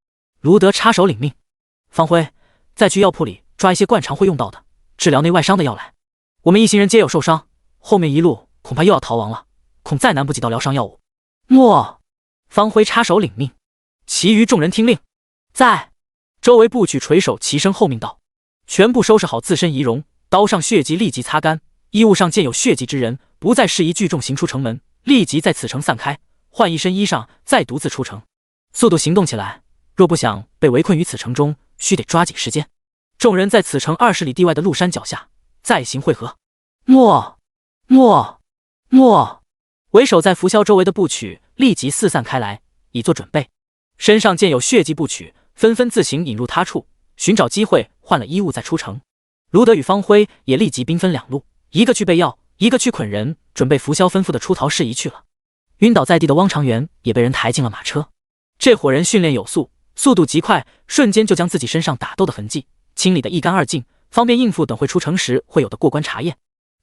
卢德插手领命。方辉，再去药铺里抓一些惯常会用到的治疗内外伤的药来。我们一行人皆有受伤，后面一路恐怕又要逃亡了，恐再难不及到疗伤药物。诺。方辉插手领命。其余众人听令。在。周围部曲垂手齐声候命道：“全部收拾好自身仪容，刀上血迹立即擦干，衣物上见有血迹之人，不再适宜聚众行出城门，立即在此城散开，换一身衣裳，再独自出城。速度行动起来，若不想被围困于此城中，须得抓紧时间。”众人在此城20里地外的鹿山脚下再行会合。诺。为首在浮萧周围的部曲立即四散开来，以作准备。身上见有血迹部曲，纷纷自行引入他处，寻找机会换了衣物再出城。卢德与方辉也立即兵分两路，一个去备药，一个去捆人，准备浮萧吩咐的出逃事宜去了。晕倒在地的汪长元也被人抬进了马车。这伙人训练有素，速度极快，瞬间就将自己身上打斗的痕迹清理得一干二净，方便应付等会出城时会有的过关查验。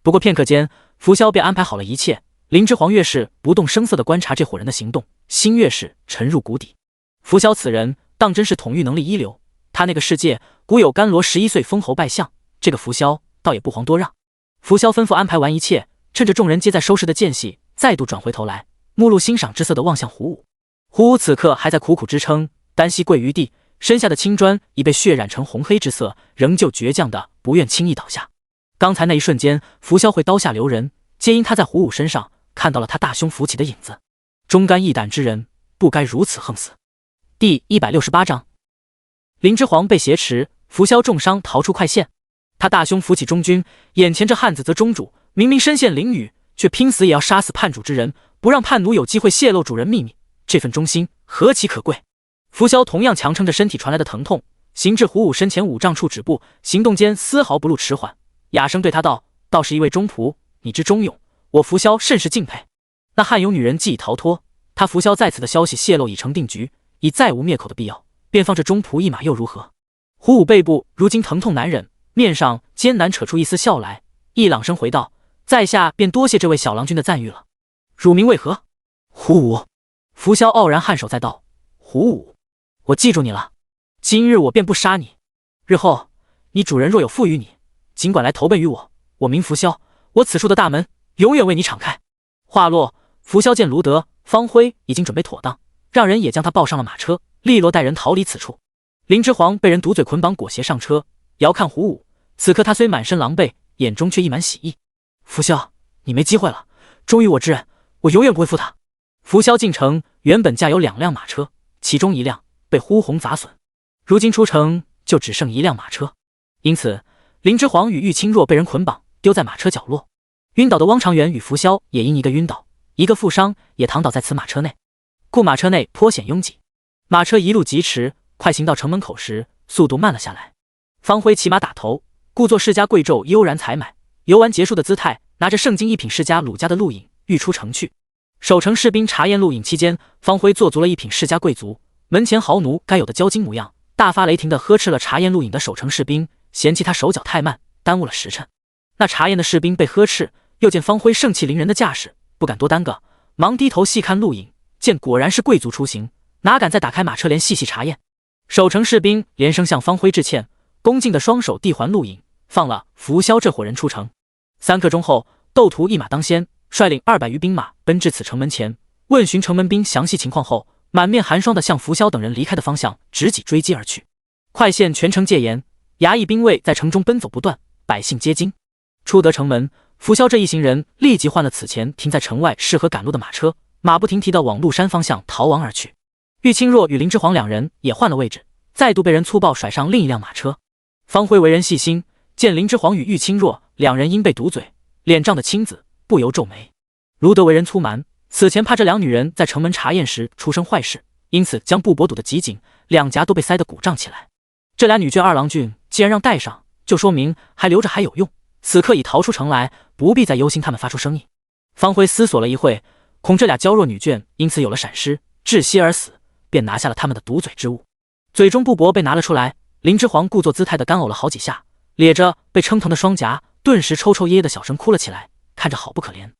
不过片刻间，扶萧便安排好了一切。林之皇越是不动声色地观察这伙人的行动，心越是沉入谷底。扶萧此人当真是统御能力一流，他那个世界古有甘罗11岁封侯拜相，这个扶萧倒也不遑多让。扶萧吩咐安排完一切，趁着众人皆在收拾的间隙，再度转回头来，目露欣赏之色地望向胡武。胡武此刻还在苦苦支撑，单膝跪于地，身下的青砖已被血染成红黑之色，仍旧倔强的不愿轻易倒下。刚才那一瞬间，扶萧会刀下留人，皆因他在胡武身上看到了他大胸浮起的影子。忠肝义胆之人，不该如此横死。第168章，林之皇被挟持，扶萧重伤逃出快线。他大胸扶起中军，眼前这汉子则中主，明明身陷囹圄，却拼死也要杀死叛主之人，不让叛奴有机会泄露主人秘密，这份忠心何其可贵。扶萧同样强撑着身体传来的疼痛，行至胡武身前5丈处止步，行动间丝毫不露迟缓，哑声对他道：“倒是一位忠仆，你之忠勇，我扶萧甚是敬佩。”那汉有女人既已逃脱，他扶萧在此的消息泄露已成定局，已再无灭口的必要，便放这忠仆一马又如何？胡武背部如今疼痛难忍，面上艰难扯出一丝笑来，一朗声回道：“在下便多谢这位小郎君的赞誉了。汝名为何？”胡武。扶萧傲然颔首再道：“胡武，我记住你了。今日我便不杀你，日后你主人若有赋予你，尽管来投奔于我。我名扶萧，我此处的大门永远为你敞开。”话落，扶萧见卢德、方辉已经准备妥当，让人也将他抱上了马车，利落带人逃离此处。林之皇被人堵嘴捆绑裹挟上车，遥看胡武，此刻他虽满身狼狈，眼中却溢满喜意。扶萧，你没机会了，忠于我之人，我永远不会负他。扶萧进城原本驾有2辆马车，其中1辆被呼红砸损，如今出城就只剩1辆马车，因此林之皇与玉清若被人捆绑丢在马车角落。晕倒的汪长元与扶萧也因一个晕倒，一个负伤，也躺倒在此马车内，故马车内颇显拥挤。马车一路疾驰，快行到城门口时，速度慢了下来。方辉骑马打头，故作世家贵胄悠然采买，游玩结束的姿态，拿着盛京一品世家鲁家的录影欲出城去。守城士兵查验录影期间，方辉做足了一品世家贵族门前豪奴该有的骄矜模样，大发雷霆地呵斥了查验录影的守城士兵，嫌弃他手脚太慢，耽误了时辰。那查验的士兵被呵斥，又见方辉盛气凌人的架势，不敢多耽搁，忙低头细看录影，见果然是贵族出行，哪敢再打开马车帘细细查验。守城士兵连声向方辉致歉，恭敬的双手递还录影，放了扶萧这伙人出城。3刻钟后，窦屠一马当先，率领200余兵马奔至此城门前，问询城门兵详细情况后，满面寒霜地向扶萧等人离开的方向直戟追击而去。快县全城戒严，衙役兵卫在城中奔走不断，百姓皆惊。出得城门，扶萧这一行人立即换了此前停在城外适合赶路的马车，马不停蹄地往鹿山方向逃亡而去。玉清若与林之皇2人也换了位置，再度被人粗暴甩上另一辆马车。方辉为人细心，见林之皇与玉清若2人因被堵嘴，脸涨的青紫，不由皱眉。卢德为人粗蛮，此前怕这2女人在城门查验时出生坏事，因此将布帛堵得极紧，2颊都被塞得鼓胀起来。这俩女眷2郎郡既然让带上，就说明还留着还有用，此刻已逃出城来，不必再忧心他们发出声音。方辉思索了一会，恐这俩娇弱女眷因此有了闪失，窒息而死，便拿下了他们的堵嘴之物。嘴中布帛被拿了出来，林之皇故作姿态的干呕了好几下，咧着被撑疼的双颊，顿时抽抽噎噎的小声哭了起来，看着好不可怜。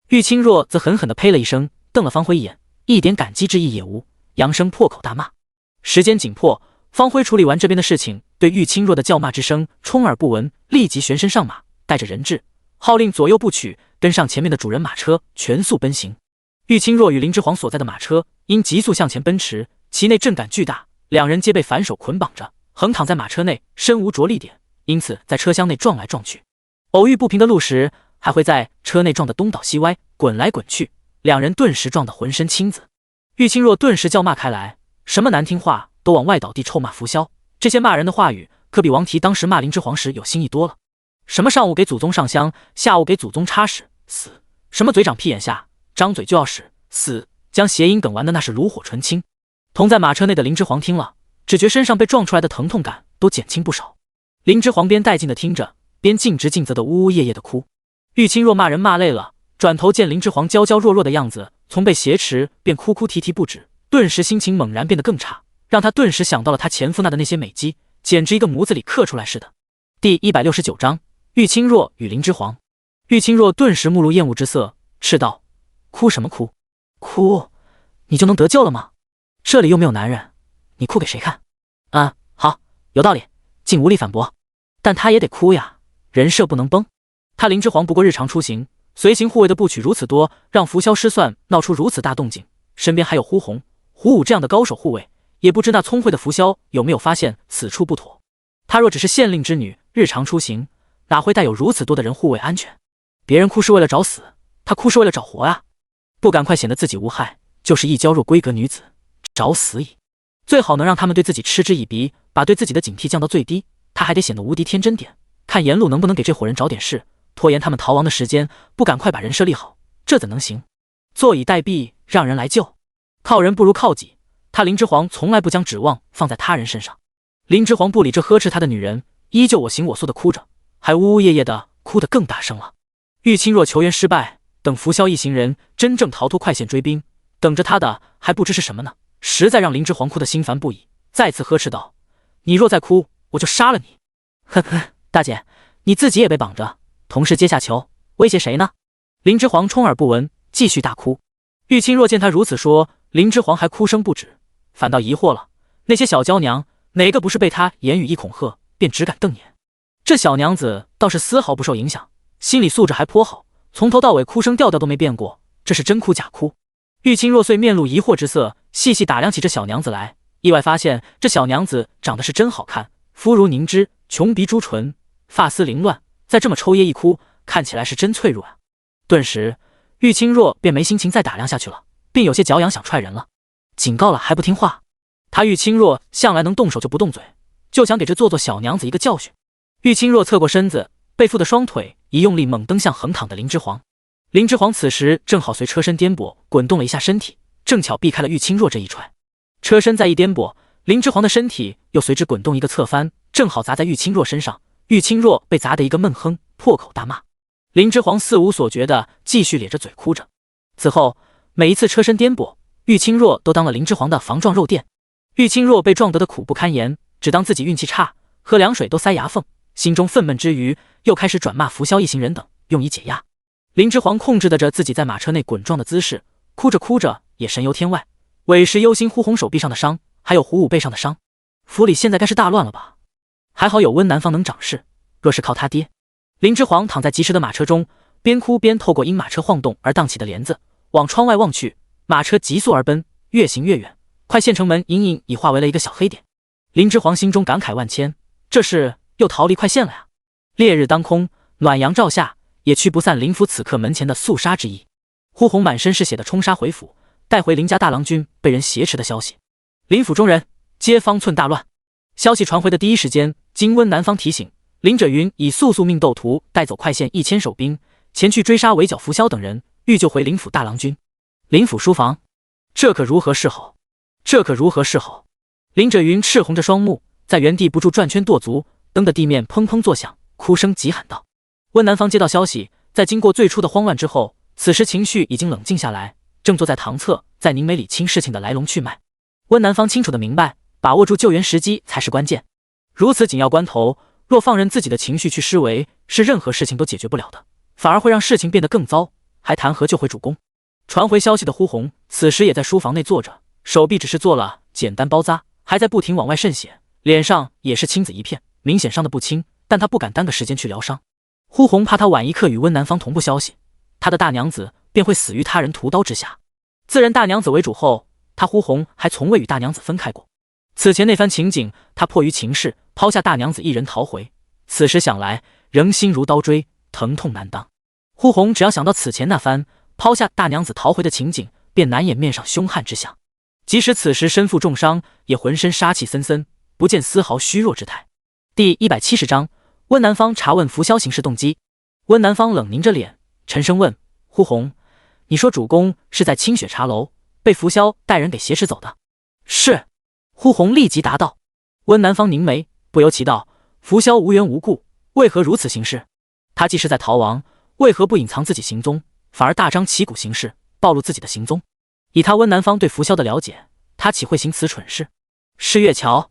玉清若则狠狠地呸了一声，瞪了方辉一眼，一点感激之意也无，扬声破口大骂。时间紧迫，方辉处理完这边的事情，对玉清若的叫骂之声充耳不闻，立即旋身上马，带着人质，号令左右部曲跟上前面的主人马车，全速奔行。玉清若与林之皇所在的马车因急速向前奔驰，其内震感巨大，2人皆被反手捆绑着，横躺在马车内，身无着力点，因此在车厢内撞来撞去。偶遇不平的路时，还会在车内撞得东倒西歪，滚来滚去，2人顿时撞得浑身青紫。玉清若顿时叫骂开来，什么难听话都往外倒地臭骂扶萧，这些骂人的话语可比王提当时骂林之皇时有新意多了。什么上午给祖宗上香，下午给祖宗插屎，死；什么嘴长屁眼下，张嘴就要屎，死。将谐音梗玩的那是炉火纯青。同在马车内的林之皇听了，只觉身上被撞出来的疼痛感都减轻不少。林之皇边带劲的听着，边尽职尽责的呜呜咽咽的哭。玉清若骂人骂累了，转头见林之皇娇娇弱弱的样子，从被挟持便哭哭啼啼不止，顿时心情猛然变得更差，让他顿时想到了他前夫那的那些美姬，简直一个模子里刻出来似的。第169章玉清若与林之皇。玉清若顿时目露厌恶之色，斥道：“哭什么哭？哭你就能得救了吗？这里又没有男人，你哭给谁看？”好，有道理，竟无力反驳。但他也得哭呀，人设不能崩。他林之皇不过日常出行，随行护卫的部曲如此多，让拂晓失算闹出如此大动静，身边还有呼红、胡武这样的高手护卫，也不知那聪慧的拂晓有没有发现此处不妥。她若只是县令之女，日常出行，哪会带有如此多的人护卫安全？别人哭是为了找死，她哭是为了找活啊！不赶快显得自己无害，就是一娇弱闺阁女子，找死矣！最好能让他们对自己嗤之以鼻，把对自己的警惕降到最低。他还得显得无敌天真点，看沿路能不能给这伙人找点事，拖延他们逃亡的时间，不赶快把人设立好，这怎能行？坐以待毙，让人来救。靠人不如靠己，他林之皇从来不将指望放在他人身上。林之皇不理这呵斥他的女人，依旧我行我素的哭着，还呜呜咽咽的哭得更大声了。玉清若求援失败，等拂晓一行人真正逃脱快线追兵，等着他的还不知是什么呢，实在让林之皇哭得心烦不已，再次呵斥道：“你若再哭，我就杀了你！”呵呵，大姐，你自己也被绑着，同是阶下囚，威胁谁呢？林之皇充耳不闻，继续大哭。玉清若见他如此说，林之皇还哭声不止，反倒疑惑了，那些小娇娘哪个不是被他言语一恐吓，便只敢瞪眼？这小娘子倒是丝毫不受影响，心理素质还颇好，从头到尾哭声调调都没变过，这是真哭假哭？玉清若遂面露疑惑之色，细细打量起这小娘子来，意外发现这小娘子长得是真好看，肤如凝脂，琼鼻朱唇，发丝凌乱，再这么抽噎一哭，看起来是真脆弱啊！顿时玉清若便没心情再打量下去了，并有些脚痒想踹人了。警告了还不听话，他玉清若向来能动手就不动嘴，就想给这做小娘子一个教训。玉清若侧过身子，背负的双腿一用力，猛蹬向横躺的林之皇。林之皇此时正好随车身颠簸滚动了一下身体，正巧避开了玉清若这一踹。车身再一颠簸，林之皇的身体又随之滚动一个侧翻，正好砸在玉清若身上。玉清若被砸得一个闷哼，破口大骂。林之皇似无所觉的继续咧着嘴哭着。此后每一次车身颠簸，玉清若都当了林之皇的防撞肉垫。玉清若被撞得的苦不堪言，只当自己运气差，喝凉水都塞牙缝，心中愤懑之余，又开始转骂拂晓一行人等，用以解压。林之皇控制得着自己在马车内滚撞的姿势，哭着哭着也神游天外，委实忧心呼红手臂上的伤，还有胡武背上的伤。府里现在该是大乱了吧？还好有温南方能掌事，若是靠他爹……林之皇躺在疾驰的马车中，边哭边透过因马车晃动而荡起的帘子往窗外望去，马车急速而奔，越行越远，快县城门隐隐已化为了一个小黑点。林之皇心中感慨万千，这是又逃离快县了呀！烈日当空，暖阳照下，也驱不散林府此刻门前的肃杀之意。呼红满身是血的冲杀回府，带回林家大郎君被人挟持的消息。林府中人皆方寸大乱。消息传回的第一时间，经温南方提醒，林者云已速命斗徒带走快县1000守兵，前去追杀围剿拂晓等人，欲救回林府大郎君。林府书房，这可如何是好？这可如何是好？林者云赤红着双目，在原地不住转圈跺足，蹬得地面砰砰作响，哭声急喊道。温南方接到消息，在经过最初的慌乱之后，此时情绪已经冷静下来，正坐在堂侧，在凝眉理清事情的来龙去脉。温南方清楚地明白，把握住救援时机才是关键。如此紧要关头，若放任自己的情绪去施为，是任何事情都解决不了的，反而会让事情变得更糟，还谈何救回主公？传回消息的呼红此时也在书房内坐着，手臂只是做了简单包扎，还在不停往外渗血，脸上也是青紫一片，明显伤得不轻，但他不敢耽搁时间去疗伤。呼红怕他晚一刻与温南方同步消息，他的大娘子便会死于他人屠刀之下。自认大娘子为主后，他呼红还从未与大娘子分开过。此前那番情景，他迫于情势抛下大娘子一人逃回，此时想来仍心如刀锥，疼痛难当。呼红只要想到此前那番抛下大娘子逃回的情景，便难掩面上凶悍之相。即使此时身负重伤，也浑身杀气森森，不见丝毫虚弱之态。第170章，温南方查问拂晓行事动机。温南方冷凝着脸，沉声问呼红：“你说主公是在清雪茶楼被拂晓带人给挟持走的？”是。呼红立即答道。温南方凝眉，不由其道：拂晓无缘无故，为何如此行事？他既是在逃亡，为何不隐藏自己行踪，反而大张旗鼓行事，暴露自己的行踪？以他温南方对拂晓的了解，他岂会行此蠢事？是月桥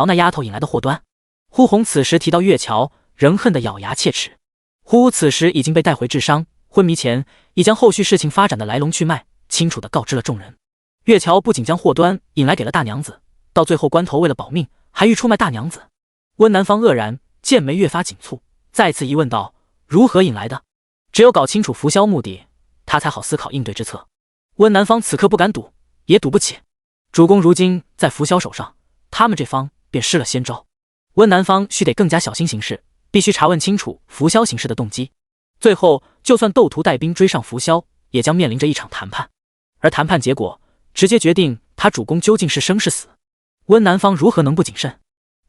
那丫头引来的祸端。呼红此时提到月桥，仍恨得咬牙切齿。呼此时已经被带回治伤，昏迷前已将后续事情发展的来龙去脉清楚地告知了众人。月桥不仅将祸端引来给了大娘子，到最后关头为了保命，还欲出卖大娘子。温南方愕然，剑眉越发紧蹙，再次疑问道：如何引来的？只有搞清楚扶萧目的，他才好思考应对之策。温南方此刻不敢赌，也赌不起。主公如今在扶萧手上，他们这方便失了先招。温南方须得更加小心行事，必须查问清楚扶萧行事的动机。最后，就算斗图带兵追上扶萧，也将面临着一场谈判，而谈判结果直接决定他主公究竟是生是死。温南方如何能不谨慎？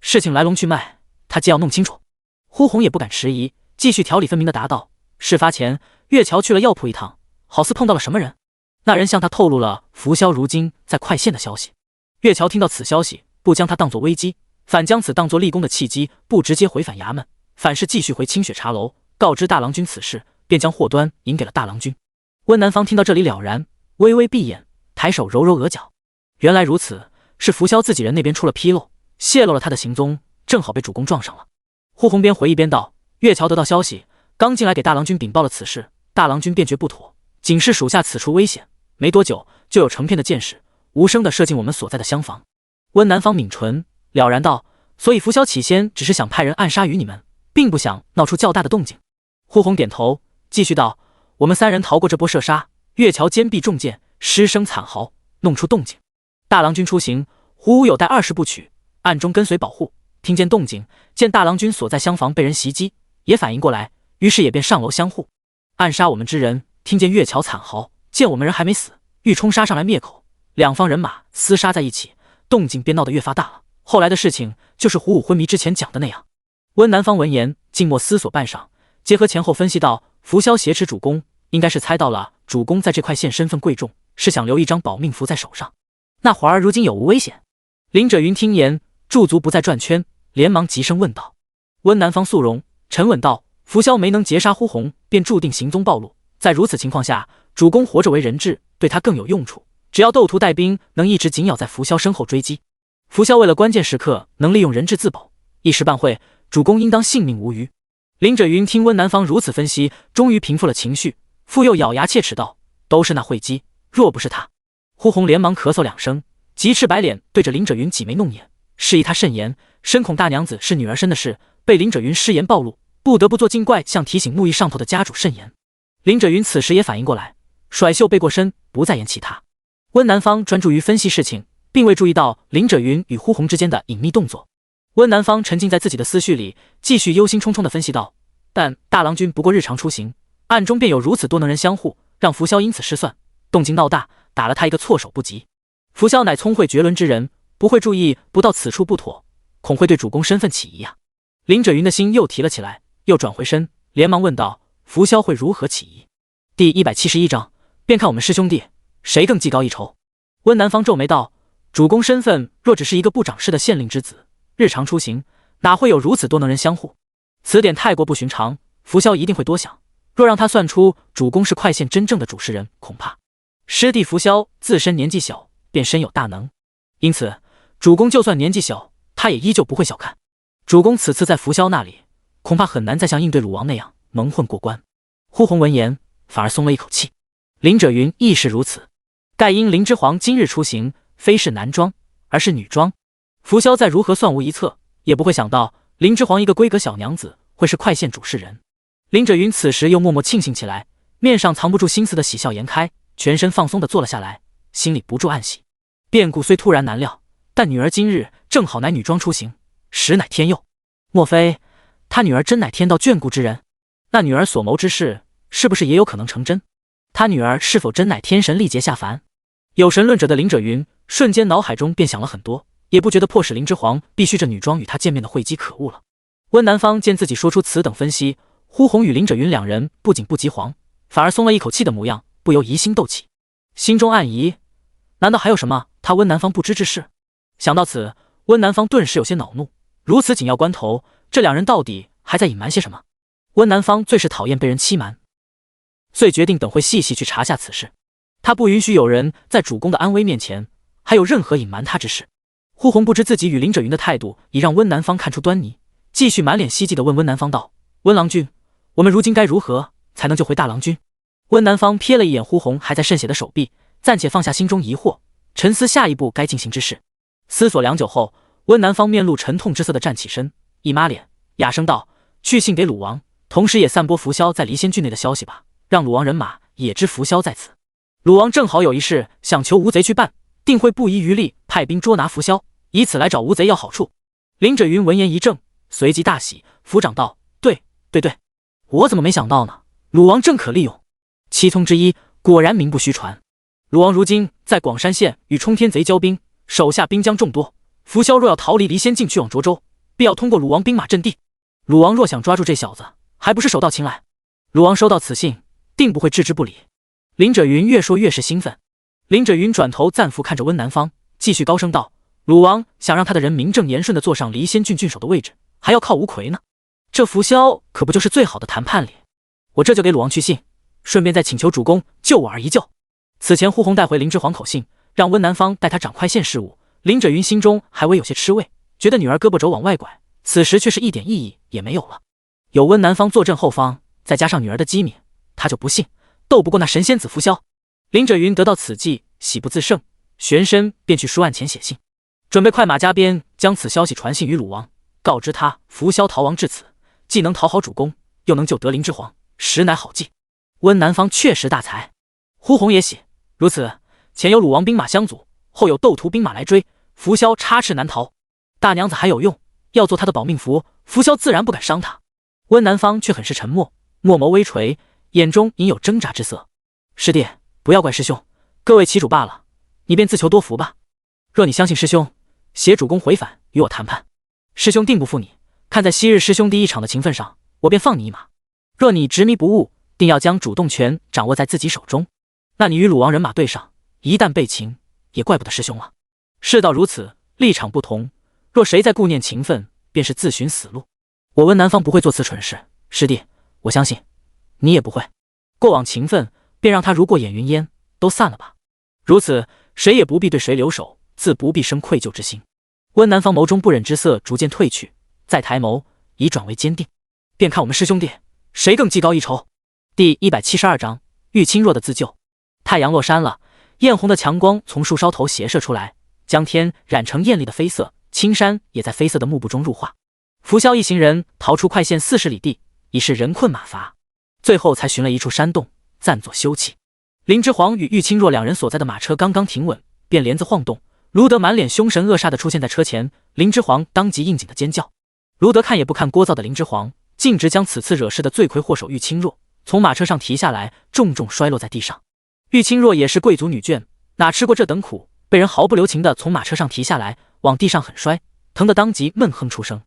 事情来龙去脉，他既要弄清楚。呼红也不敢迟疑，继续条理分明地答道：事发前，月桥去了药铺一趟，好似碰到了什么人。那人向他透露了扶萧如今在快县的消息。月桥听到此消息，不将他当作危机，反将此当作立功的契机，不直接回返衙门，反是继续回清雪茶楼，告知大郎君此事，便将祸端引给了大郎君。温南方听到这里了然，微微闭眼，抬手揉揉额角。原来如此，是扶萧自己人那边出了纰漏，泄露了他的行踪，正好被主公撞上了。呼红边回忆边道：月桥得到消息，刚进来给大郎君禀报了此事，大郎君便觉不妥，警示属下此处危险，没多久就有成片的箭矢无声地射进我们所在的厢房。温南方抿唇了然道：所以扶萧起先只是想派人暗杀于你们，并不想闹出较大的动静。呼红点头，继续道：我们三人逃过这波射杀，月桥坚壁中箭，失声惨嚎，弄出动静。大郎君出行，胡武有带20部曲，暗中跟随保护，听见动静，见大郎君所在厢房被人袭击，也反应过来，于是也便上楼相护。暗杀我们之人听见月桥惨嚎，见我们人还没死，欲冲杀上来灭口，两方人马厮杀在一起，动静便闹得越发大了。后来的事情就是胡武昏迷之前讲的那样。温南方闻言静默思索半晌，结合前后分析道：扶萧挟持主公，应该是猜到了主公在这块县身份贵重，是想留一张保命符在手上。那环儿如今有无危险？林者云听言，驻足不再转圈，连忙急声问道。温南方肃容沉稳道：扶萧没能截杀呼红，便注定行踪暴露，在如此情况下，主公活着为人质，对他更有用处。只要斗图带兵能一直紧咬在扶萧身后追击，扶萧为了关键时刻能利用人质自保，一时半会主公应当性命无虞。林者云听温南方如此分析，终于平复了情绪，复又咬牙切齿道：都是那惠姬，若不是他。呼红连忙咳嗽2声，急赤白脸对着林者云挤眉弄眼，示意他慎言，深恐大娘子是女儿身的事被林者云失言暴露，不得不做精怪向提醒木易上头的家主慎言。林者云此时也反应过来，甩袖背过身，不再言其他。温南方专注于分析事情，并未注意到林者云与呼红之间的隐秘动作。温南方沉浸在自己的思绪里，继续忧心忡忡地分析道：但大郎君不过日常出行，暗中便有如此多能人相护，让扶萧因此失算，动静闹大，打了他一个措手不及。扶萧乃聪慧绝伦之人，不会注意不到此处不妥，恐会对主公身份起疑啊。林者云的心又提了起来，又转回身，连忙问道：扶萧会如何起疑？第171章，便看我们师兄弟谁更技高一筹。温南方皱眉道：主公身份若只是一个不长势的县令之子，日常出行哪会有如此多能人相护？此点太过不寻常，扶萧一定会多想。若让他算出主公是快县真正的主事人，恐怕师弟扶萧自身年纪小，便身有大能，因此主公就算年纪小，他也依旧不会小看。主公此次在扶萧那里，恐怕很难再像应对鲁王那样蒙混过关。呼红闻言反而松了一口气。林者云亦是如此，盖因林之皇今日出行，非是男装，而是女装。扶萧再如何算无一策，也不会想到林之皇一个闺阁小娘子会是快县主事人。林者云此时又默默庆幸起来，面上藏不住心思的喜笑颜开，全身放松地坐了下来，心里不住暗喜。变故虽突然难料，但女儿今日正好乃女装出行，实乃天佑。莫非他女儿真乃天道眷顾之人？那女儿所谋之事，是不是也有可能成真？他女儿是否真乃天神历劫下凡？有神论者的林者云瞬间脑海中便想了很多，也不觉得迫使林之皇必须这女装与他见面的惠姬可恶了。温南方见自己说出此等分析，呼红与林者云两人不仅不急惶，反而松了一口气的模样，不由疑心斗起，心中暗疑：难道还有什么他温南方不知之事？想到此，温南方顿时有些恼怒，如此紧要关头，这两人到底还在隐瞒些什么？温南方最是讨厌被人欺瞒，遂决定等会细细去查下此事。他不允许有人在主公的安危面前还有任何隐瞒他之事。呼红不知自己与林者云的态度已让温南方看出端倪，继续满脸希冀地问温南方道：“温郎君，我们如今该如何才能救回大郎君？”温南方瞥了一眼呼红还在渗血的手臂，暂且放下心中疑惑，沉思下一步该进行之事。思索良久后，温南方面露沉痛之色地站起身，一抹脸，哑声道：“去信给鲁王，同时也散播符萧在离仙郡内的消息吧，让鲁王人马也知符萧在此。鲁王正好有一事想求吴贼去办，定会不遗余力派兵捉拿符萧，以此来找吴贼要好处。”林者云闻言一怔，随即大喜，抚掌道：“对，我怎么没想到呢？鲁王正可利用。七宗之一果然名不虚传。鲁王如今在广山县与冲天贼交兵，手下兵将众多，符萧若要逃离离仙境去往涿州，必要通过鲁王兵马阵地。鲁王若想抓住这小子，还不是手到擒来？鲁王收到此信，定不会置之不理。”林者云越说越是兴奋。林者云转头赞服看着温南方，继续高声道：“鲁王想让他的人名正言顺地坐上离仙郡郡守的位置，还要靠吴奎呢。这符萧可不就是最好的谈判里？我这就给鲁王去信，顺便再请求主公救我儿一救。”此前呼红带回林之皇口信，让温南方带他掌快县事务，林者云心中还未有些吃味，觉得女儿胳膊肘往外拐，此时却是一点意义也没有了。有温南方坐镇后方，再加上女儿的机敏，他就不信斗不过那神仙子符萧。林者云得到此计，喜不自胜，旋身便去书案前写信，准备快马加鞭将此消息传信于鲁王，告知他符萧逃亡至此，既能讨好主公，又能救得林之皇，实乃好计。温南方确实大才。呼红也喜，如此前有鲁王兵马相阻，后有斗图兵马来追，符萧插翅难逃。大娘子还有用，要做他的保命符，符萧自然不敢伤他。温南方却很是沉默，墨眸微垂，眼中隐有挣扎之色。师弟，不要怪师兄，各为其主罢了，你便自求多福吧。若你相信师兄，携主公回返与我谈判，师兄定不负你。看在昔日师兄弟一场的情分上，我便放你一马。若你执迷不悟，定要将主动权掌握在自己手中，那你与鲁王人马对上，一旦被擒，也怪不得师兄了。事到如此，立场不同，若谁再顾念情分，便是自寻死路。我温南方不会做此蠢事，师弟，我相信你也不会。过往情分，便让他如过眼云烟，都散了吧。如此，谁也不必对谁留手，自不必生愧疚之心。温南方眸中不忍之色逐渐褪去，再抬眸，已转为坚定。便看我们师兄弟谁更技高一筹。第172章玉清若的自救。太阳落山了，艳红的强光从树梢头斜射出来，将天染成艳丽的绯色，青山也在绯色的幕布中入画。符萧一行人逃出快县40里地，已是人困马乏，最后才寻了一处山洞暂作休憩。林之皇与玉清若两人所在的马车刚刚停稳，便帘子晃动，卢德满脸凶神恶煞地出现在车前。林之皇当即应景的尖叫。卢德看也不看聒噪的林之皇，径直将此次惹事的罪魁祸首玉清若从马车上提下来，重重摔落在地上。玉清若也是贵族女眷，哪吃过这等苦，被人毫不留情地从马车上提下来，往地上狠摔，疼得当即闷哼出声。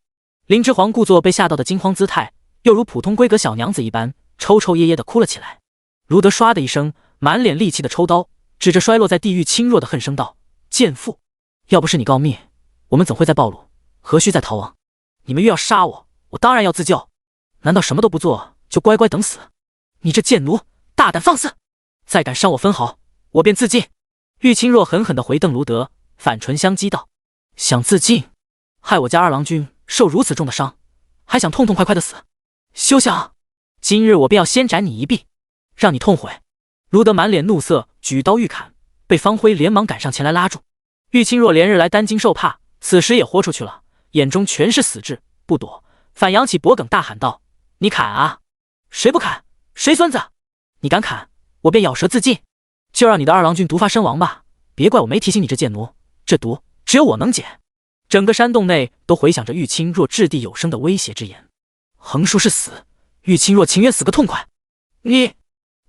林之皇故作被吓到的惊慌姿态，又如普通闺阁小娘子一般，抽抽噎噎地哭了起来。卢德唰的一声，满脸戾气的抽刀，指着摔落在地狱清若的恨声道：“贱妇！要不是你告密，我们怎会再暴露？何须再逃亡？你们越要杀我，我当然要自救。难道什么都不做，就乖乖等死？你这贱奴，大胆放肆！再敢伤我分毫，我便自尽！”玉清若狠狠地回瞪卢德，反唇相讥道：“想自尽？害我家二郎君受如此重的伤，还想痛痛快快的死？休想！今日我便要先斩你一臂，让你痛悔！”卢德满脸怒色，举刀欲砍，被方辉连忙赶上前来拉住。玉清若连日来担惊受怕，此时也豁出去了，眼中全是死志，不躲，反扬起脖颈大喊道：“你砍啊！谁不砍？谁孙子？你敢砍，我便咬舌自尽！就让你的二郎君毒发身亡吧，别怪我没提醒你这贱奴，这毒只有我能解。”整个山洞内都回响着玉清若掷地有声的威胁之言。横竖是死，玉清若情愿死个痛快。你！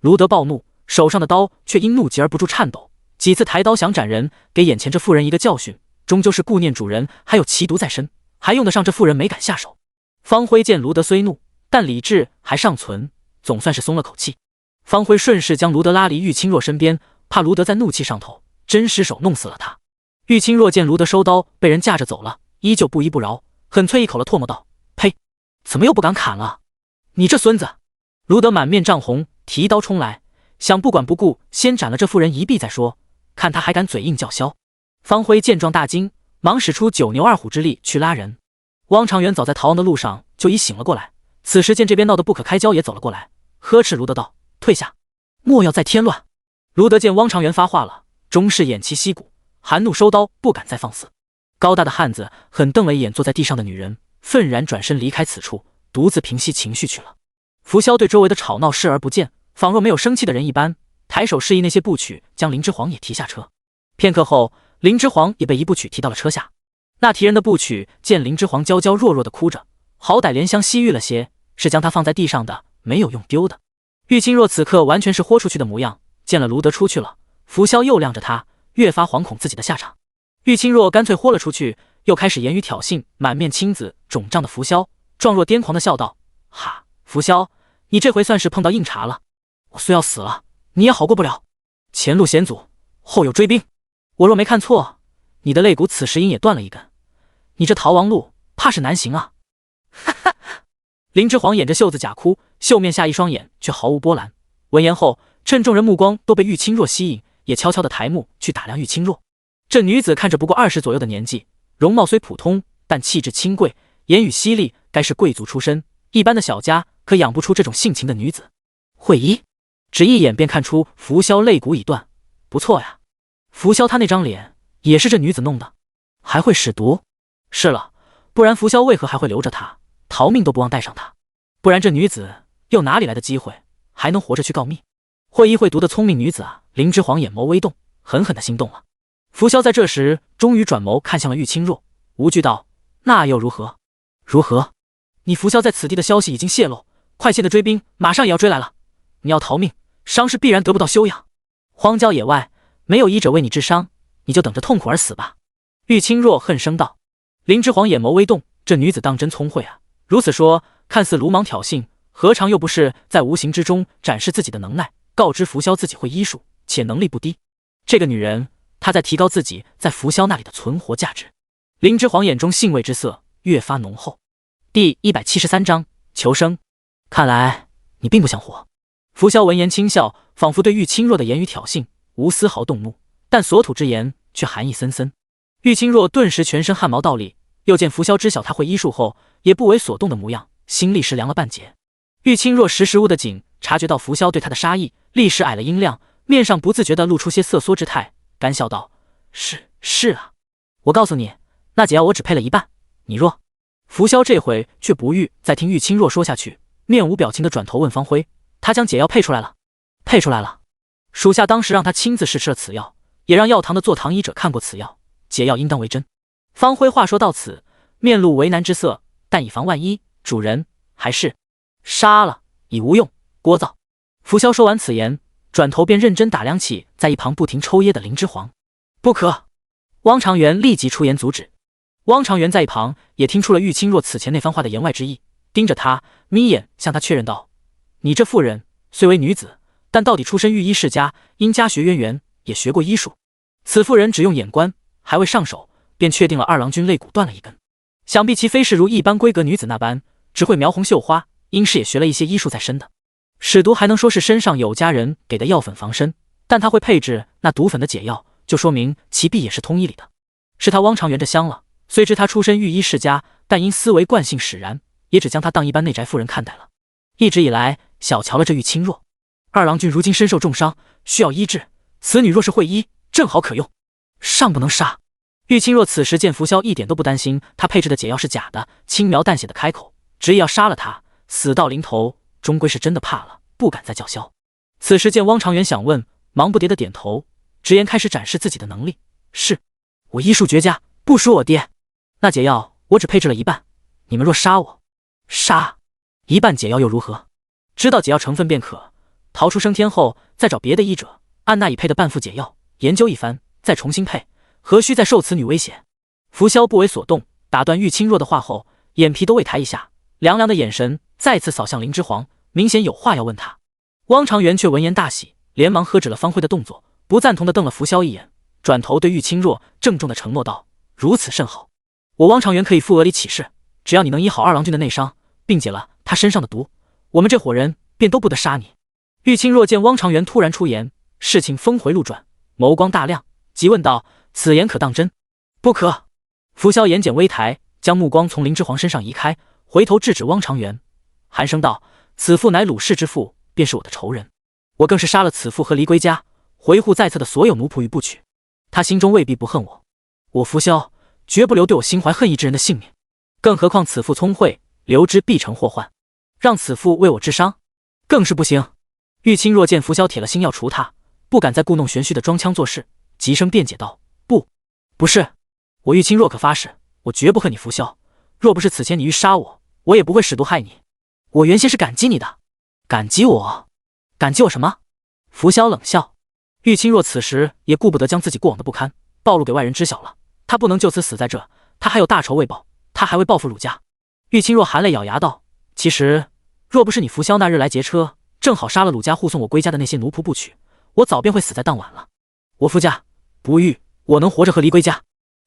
卢德暴怒，手上的刀却因怒急而不住颤抖，几次抬刀想斩人，给眼前这妇人一个教训，终究是顾念主人还有奇毒在身，还用得上这妇人没敢下手。方辉见卢德虽怒，但理智还尚存，总算是松了口气。方辉顺势将卢德拉离玉清若身边，怕卢德在怒气上头真失手弄死了他。玉清若见卢德收刀被人架着走了，依旧不依不饶，狠啐一口了唾沫道：“呸！怎么又不敢砍了？你这孙子！”卢德满面涨红，提刀冲来，想不管不顾，先斩了这妇人一臂再说，看他还敢嘴硬叫嚣。方辉见状大惊，忙使出9牛2虎之力去拉人。汪长元早在逃亡的路上就已醒了过来，此时见这边闹得不可开交，也走了过来，呵斥卢德道：“退下，莫要再添乱。”卢德见汪长元发话了，终是偃旗息鼓，含怒收刀，不敢再放肆。高大的汉子狠瞪了一眼坐在地上的女人，愤然转身离开此处，独自平息情绪去了。福霄对周围的吵闹视而不见，仿若没有生气的人一般，抬手示意那些部曲将林之皇也提下车。片刻后，林之皇也被一部曲提到了车下。那提人的部曲见林之皇娇娇弱弱的哭着，好歹怜香惜玉了些，是将他放在地上的，没有用丢的。玉清若此刻完全是豁出去的模样，见了卢德出去了，福霄又晾着他，越发惶恐自己的下场。玉清若干脆豁了出去，又开始言语挑衅满面青紫肿胀的福霄，状若癫狂的笑道：“哈，福霄，你这回算是碰到硬茬了，我虽要死了，你也好过不了。前路险阻，后有追兵，我若没看错，你的肋骨此时应也断了一根，你这逃亡路怕是难行啊！”哈哈，林之皇掩着袖子假哭，袖面下一双眼却毫无波澜。闻言后，趁众人目光都被玉清若吸引，也悄悄地抬目去打量玉清若。这女子看着不过20左右的年纪，容貌虽普通，但气质清贵，言语犀利，该是贵族出身，一般的小家可养不出这种性情的女子。会医，只一眼便看出福霄肋骨已断，不错呀。福霄他那张脸也是这女子弄的，还会使毒。是了，不然福霄为何还会留着她，逃命都不忘带上她？不然这女子又哪里来的机会，还能活着去告密？会医会毒的聪明女子啊！林之皇眼眸微动，狠狠的心动了。福霄在这时终于转眸看向了玉清若，无惧道：“那又如何？如何？你福霄在此地的消息已经泄露，快线的追兵马上也要追来了。你要逃命，伤势必然得不到休养。荒郊野外没有医者为你治伤，你就等着痛苦而死吧。”玉清若恨声道。林之皇眼眸微动，这女子当真聪慧啊！如此说，看似鲁莽挑衅，何尝又不是在无形之中展示自己的能耐，告知福霄自己会医术，且能力不低。这个女人，她在提高自己在福霄那里的存活价值。林之皇眼中兴味之色越发浓厚。第173章求生。看来你并不想活。福霄闻言轻笑，仿佛对玉清若的言语挑衅无丝毫动怒，但所吐之言却寒意森森。玉清若顿时全身汗毛倒立，又见福霄知晓他会医术后，也不为所动的模样，心立时凉了半截。玉清若识时务的紧，察觉到福霄对他的杀意，立时矮了音量，面上不自觉地露出些瑟缩之态，干笑道：“是啊，我告诉你，那解药我只配了一半，你若……”福霄这回却不欲再听玉清若说下去，面无表情地转头问方辉：“他将解药配出来了？”“配出来了，属下当时让他亲自试吃了此药，也让药堂的坐堂医者看过此药，解药应当为真。”方辉话说到此，面露为难之色，但以防万一，主人还是杀了已无用，聒噪。福霄说完此言，转头便认真打量起在一旁不停抽噎的林之皇。不可！汪长元立即出言阻止。汪长元在一旁也听出了玉清若此前那番话的言外之意，盯着他，眯眼向他确认道：“你这妇人虽为女子，但到底出身御医世家，因家学渊源，也学过医术。此妇人只用眼观，还未上手，便确定了二郎君肋骨断了一根。想必其非是如一般闺阁女子那般，只会描红绣花，应是也学了一些医术在身的。使毒还能说是身上有家人给的药粉防身，但他会配置那毒粉的解药，就说明其必也是通医里的。是他汪长元这香了，虽知他出身御医世家，但因思维惯性使然，也只将他当一般内宅妇人看待了。一直以来小瞧了这玉清若。二郎君如今身受重伤，需要医治，此女若是会医，正好可用，尚不能杀。玉清若此时见福霄一点都不担心他配置的解药是假的，轻描淡写的开口，执意要杀了他，死到临头终归是真的怕了，不敢再叫嚣。此时见汪长元想问，忙不迭的点头，直言开始展示自己的能力：“是，我医术绝佳，不输我爹。那解药我只配置了一半，你们若杀我，杀一半解药又如何？知道解药成分便可，逃出升天后再找别的医者，按那已配的半副解药研究一番，再重新配，何须再受此女威胁？”福霄不为所动，打断玉清若的话后，眼皮都未抬一下，凉凉的眼神再次扫向林之皇，明显有话要问他。汪长元却闻言大喜，连忙喝止了方辉的动作，不赞同的瞪了福霄一眼，转头对玉清若郑重的承诺道：“如此甚好，我汪长元可以赴额里起誓，只要你能医好二郎君的内伤，并解了他身上的毒，我们这伙人便都不得杀你。”玉清若见汪长元突然出言，事情峰回路转，眸光大亮，急问道：“此言可当真？”“不可！”福霄眼睑微抬，将目光从林之皇身上移开，回头制止汪长元，寒声道：“此妇乃鲁氏之妇，便是我的仇人。我更是杀了此妇和离归家，维护在侧的所有奴仆与部曲。他心中未必不恨我，我拂萧绝不留对我心怀恨意之人的性命。更何况此妇聪慧，留之必成祸患。让此妇为我治伤，更是不行。”玉清若见拂萧铁了心要除他，不敢再故弄玄虚的装腔作势，急声辩解道：“不是，我玉清若可发誓，我绝不恨你拂萧。若不是此前你欲杀我，我也不会使毒害你。我原先是感激你的。”“感激我？感激我什么？”拂萧冷笑。玉清若此时也顾不得将自己过往的不堪暴露给外人知晓了，他不能就此死在这，他还有大仇未报，他还会报复鲁家。玉清若含泪咬牙道：“其实，若不是你拂萧那日来劫车，正好杀了鲁家护送我归家的那些奴仆部曲，我早便会死在当晚了。我拂家不欲我能活着和离归家，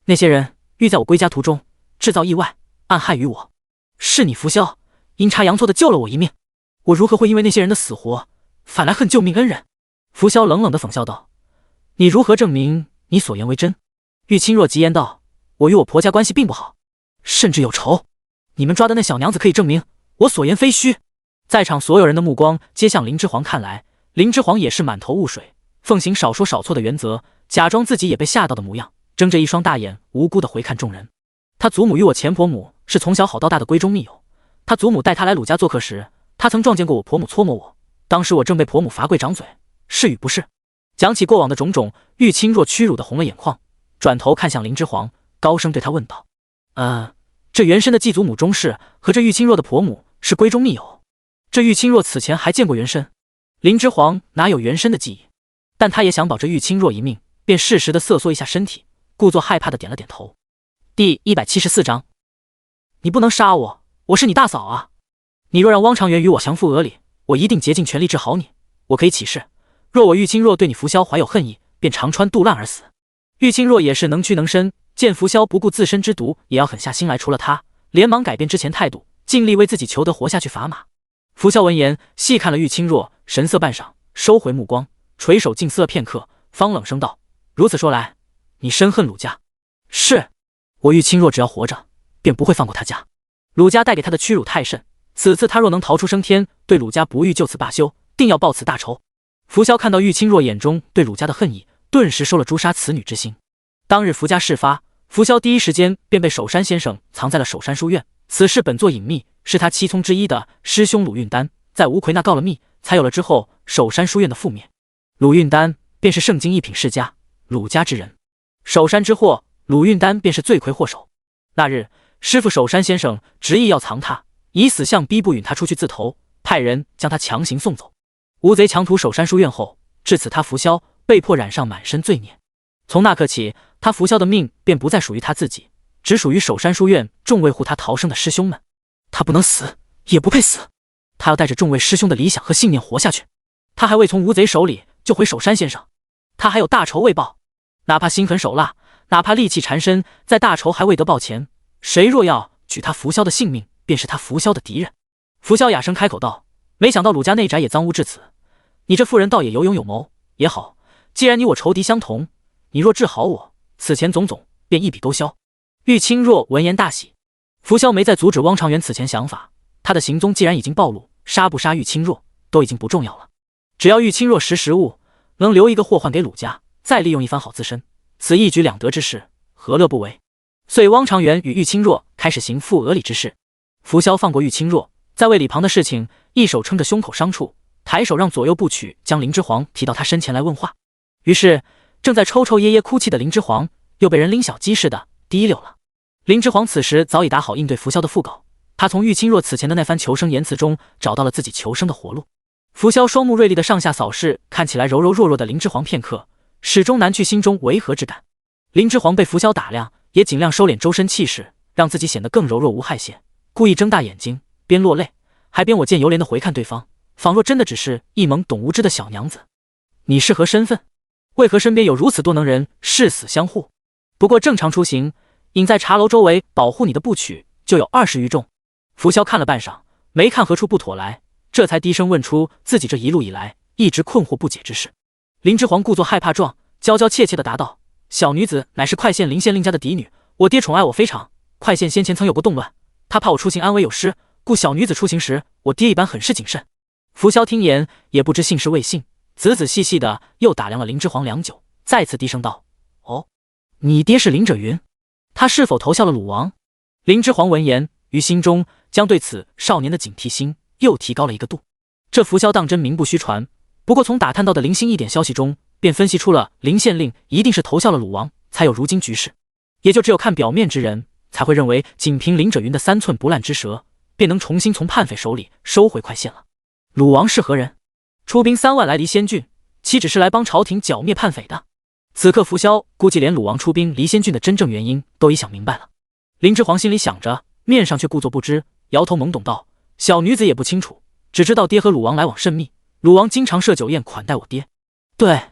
那些人欲在我归家途中制造意外，暗害于我。是你拂萧阴差阳错的救了我一命，我如何会因为那些人的死活反来恨救命恩人？”拂萧冷冷地讽笑道：“你如何证明你所言为真？”玉清若急言道：“我与我婆家关系并不好，甚至有仇。你们抓的那小娘子可以证明我所言非虚。”在场所有人的目光皆向林之皇看来，林之皇也是满头雾水，奉行少说少错的原则，假装自己也被吓到的模样，睁着一双大眼无辜地回看众人。他祖母与我前婆母是从小好到大的闺中密友，他祖母带他来鲁家做客时，他曾撞见过我婆母搓磨我，当时我正被婆母罚跪掌嘴，是与不是？讲起过往的种种，玉清若屈辱地红了眼眶，转头看向林之皇，高声对他问道：“这原身的继祖母钟氏和这玉清若的婆母是闺中密友？这玉清若此前还见过原身？”林之皇哪有原身的记忆，但他也想保这玉清若一命，便适时地瑟缩一下身体，故作害怕地点了点头。第174章，你不能杀我，我是你大嫂啊！你若让汪长元与我降附额里，我一定竭尽全力治好你。我可以起誓，若我玉清若对你拂萧怀有恨意，便长穿肚烂而死。玉清若也是能屈能伸，见拂萧不顾自身之毒，也要狠下心来除了他，连忙改变之前态度，尽力为自己求得活下去砝码。拂萧闻言，细看了玉清若，神色半晌，收回目光，垂手静思了片刻，方冷声道：“如此说来，你深恨鲁家？”“是，我玉清若只要活着，便不会放过他家。鲁家带给他的屈辱太甚，此次他若能逃出升天，对鲁家不欲就此罢休，定要报此大仇。”拂萧看到玉清若眼中对鲁家的恨意，顿时收了诛杀此女之心。当日拂家事发，拂萧第一时间便被守山先生藏在了守山书院，此事本作隐秘，是他七宗之一的师兄鲁运丹在吴奎那告了密，才有了之后守山书院的覆灭。鲁运丹便是圣经一品世家，鲁家之人，守山之祸，鲁运丹便是罪魁祸首。那日师傅守山先生执意要藏他，以死相逼，不允他出去自投，派人将他强行送走。吴贼强屠守山书院后，至此他拂萧被迫染上满身罪孽。从那刻起，他拂萧的命便不再属于他自己，只属于守山书院众位护他逃生的师兄们。他不能死，也不配死，他要带着众位师兄的理想和信念活下去。他还未从吴贼手里救回守山先生，他还有大仇未报，哪怕心狠手辣，哪怕戾气缠身，在大仇还未得报前，谁若要取他拂萧的性命，便是他拂萧的敌人。拂萧哑声开口道：“没想到鲁家内宅也赃污至此，你这妇人倒也有勇有谋。也好，既然你我仇敌相同，你若治好我，此前种种便一笔勾销。”玉清若闻言大喜。拂萧没再阻止汪长元此前想法，他的行踪既然已经暴露，杀不杀玉清若都已经不重要了。只要玉清若识时务，能留一个祸患给鲁家，再利用一番好自身，此一举两得之事，何乐不为？遂汪长元与玉清若开始行附额里之事。拂萧放过玉清若，在为李旁的事情，一手撑着胸口伤处，抬手让左右部曲将林之皇提到他身前来问话。于是正在抽抽噎噎哭泣的林之皇，又被人拎小鸡似的滴溜了。林之皇此时早已打好应对拂萧的腹稿，他从玉清若此前的那番求生言辞中找到了自己求生的活路。拂萧双目锐利的上下扫视，看起来柔柔弱弱的林之皇片刻，始终难去心中违和之感。林之皇被拂萧打量，也尽量收敛周身气势，让自己显得更柔弱无害些，故意睁大眼睛，边落泪还边我见犹怜的回看对方，仿若真的只是一懵懂无知的小娘子。你是何身份？为何身边有如此多能人誓死相护？不过正常出行，隐在茶楼周围保护你的部曲就有20余众。拂萧看了半晌，没看何处不妥来，这才低声问出自己这一路以来一直困惑不解之事。林之皇故作害怕状，娇娇怯怯地答道：“小女子乃是快县林县令家的嫡女，我爹宠爱我非常，快县先前曾有过动乱，他怕我出行安危有失，故小女子出行时，我爹一般很是谨慎。福萧听言，也不知信是未信，仔仔细细的又打量了林之皇良久，再次低声道：“哦，你爹是林者云，他是否投效了鲁王？”林之皇闻言，于心中将对此少年的警惕心又提高了一个度。这福萧当真名不虚传，不过从打探到的零星一点消息中，便分析出了林县令一定是投效了鲁王，才有如今局势。也就只有看表面之人，才会认为仅凭林者云的3寸不烂之舌，便能重新从叛匪手里收回快县了。鲁王是何人？出兵3万来离仙郡，岂只是来帮朝廷剿灭叛匪的？此刻福萧估计连鲁王出兵离仙郡的真正原因都已想明白了。林之皇心里想着，面上却故作不知，摇头懵懂道：“小女子也不清楚，只知道爹和鲁王来往甚密，鲁王经常设酒宴款待我爹。”对，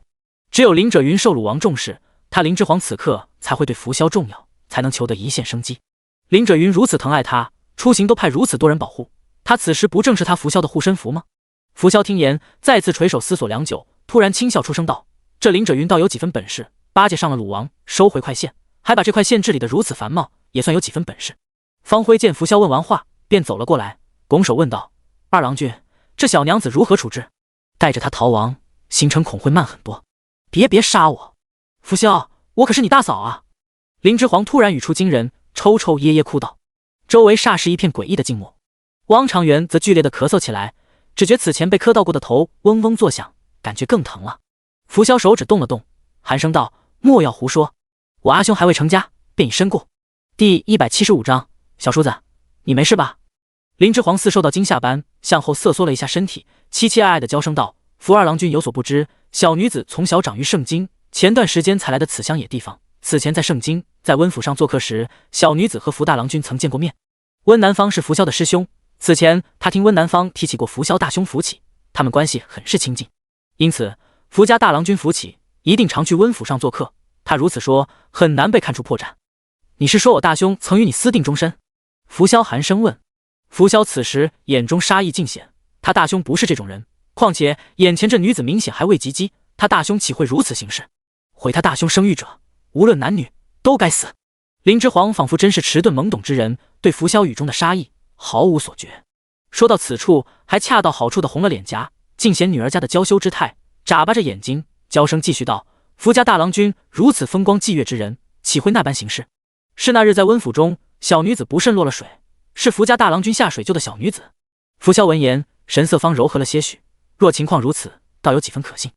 只有林者云受鲁王重视，他林之皇此刻才会对福萧重要，才能求得一线生机。林者云如此疼爱他，出行都派如此多人保护，他此时不正是他福萧的护身符吗？福萧听言，再次垂手思索良久，突然轻笑出声道：“这林者云倒有几分本事，巴结上了鲁王，收回快县，还把这块县治理得如此繁茂，也算有几分本事。”方辉见福萧问完话，便走了过来，拱手问道：“二郎君，这小娘子如何处置？带着她逃亡，行程恐会慢很多。”别杀我，福萧，我可是你大嫂啊！林之皇突然语出惊人，抽抽噎噎哭道。周围霎时一片诡异的静默。汪长元则剧烈的咳嗽起来，只觉此前被磕到过的头嗡嗡作响，感觉更疼了。福萧手指动了动，寒声道：“莫要胡说，我阿兄还未成家，便已身故。”第175章，小叔子，你没事吧？林之皇似受到惊吓般向后瑟缩了一下身体，凄凄爱爱的娇声道：“福二郎君有所不知，小女子从小长于盛京，前段时间才来的此乡野地方。此前在盛京，在温府上做客时，小女子和福大郎君曾见过面。温南方是福萧的师兄，此前他听温南方提起过福萧大兄福起，他们关系很是亲近，因此福家大郎君福起一定常去温府上做客。他如此说，很难被看出破绽。你是说我大兄曾与你私定终身？”福萧寒声问。福萧此时眼中杀意尽显，他大兄不是这种人，况且眼前这女子明显还未及笄，他大兄岂会如此行事？毁他大兄声誉者，无论男女，都该死。林之皇仿佛真是迟钝懵懂之人，对福萧语中的杀意毫无所觉。说到此处，还恰到好处的红了脸颊，尽显女儿家的娇羞之态，眨巴着眼睛，娇声继续道：“福家大郎君如此风光霁月之人，岂会那般行事？是那日在温府中，小女子不慎落了水，是福家大郎君下水救的小女子。”福萧闻言，神色方柔和了些许，若情况如此，倒有几分可信。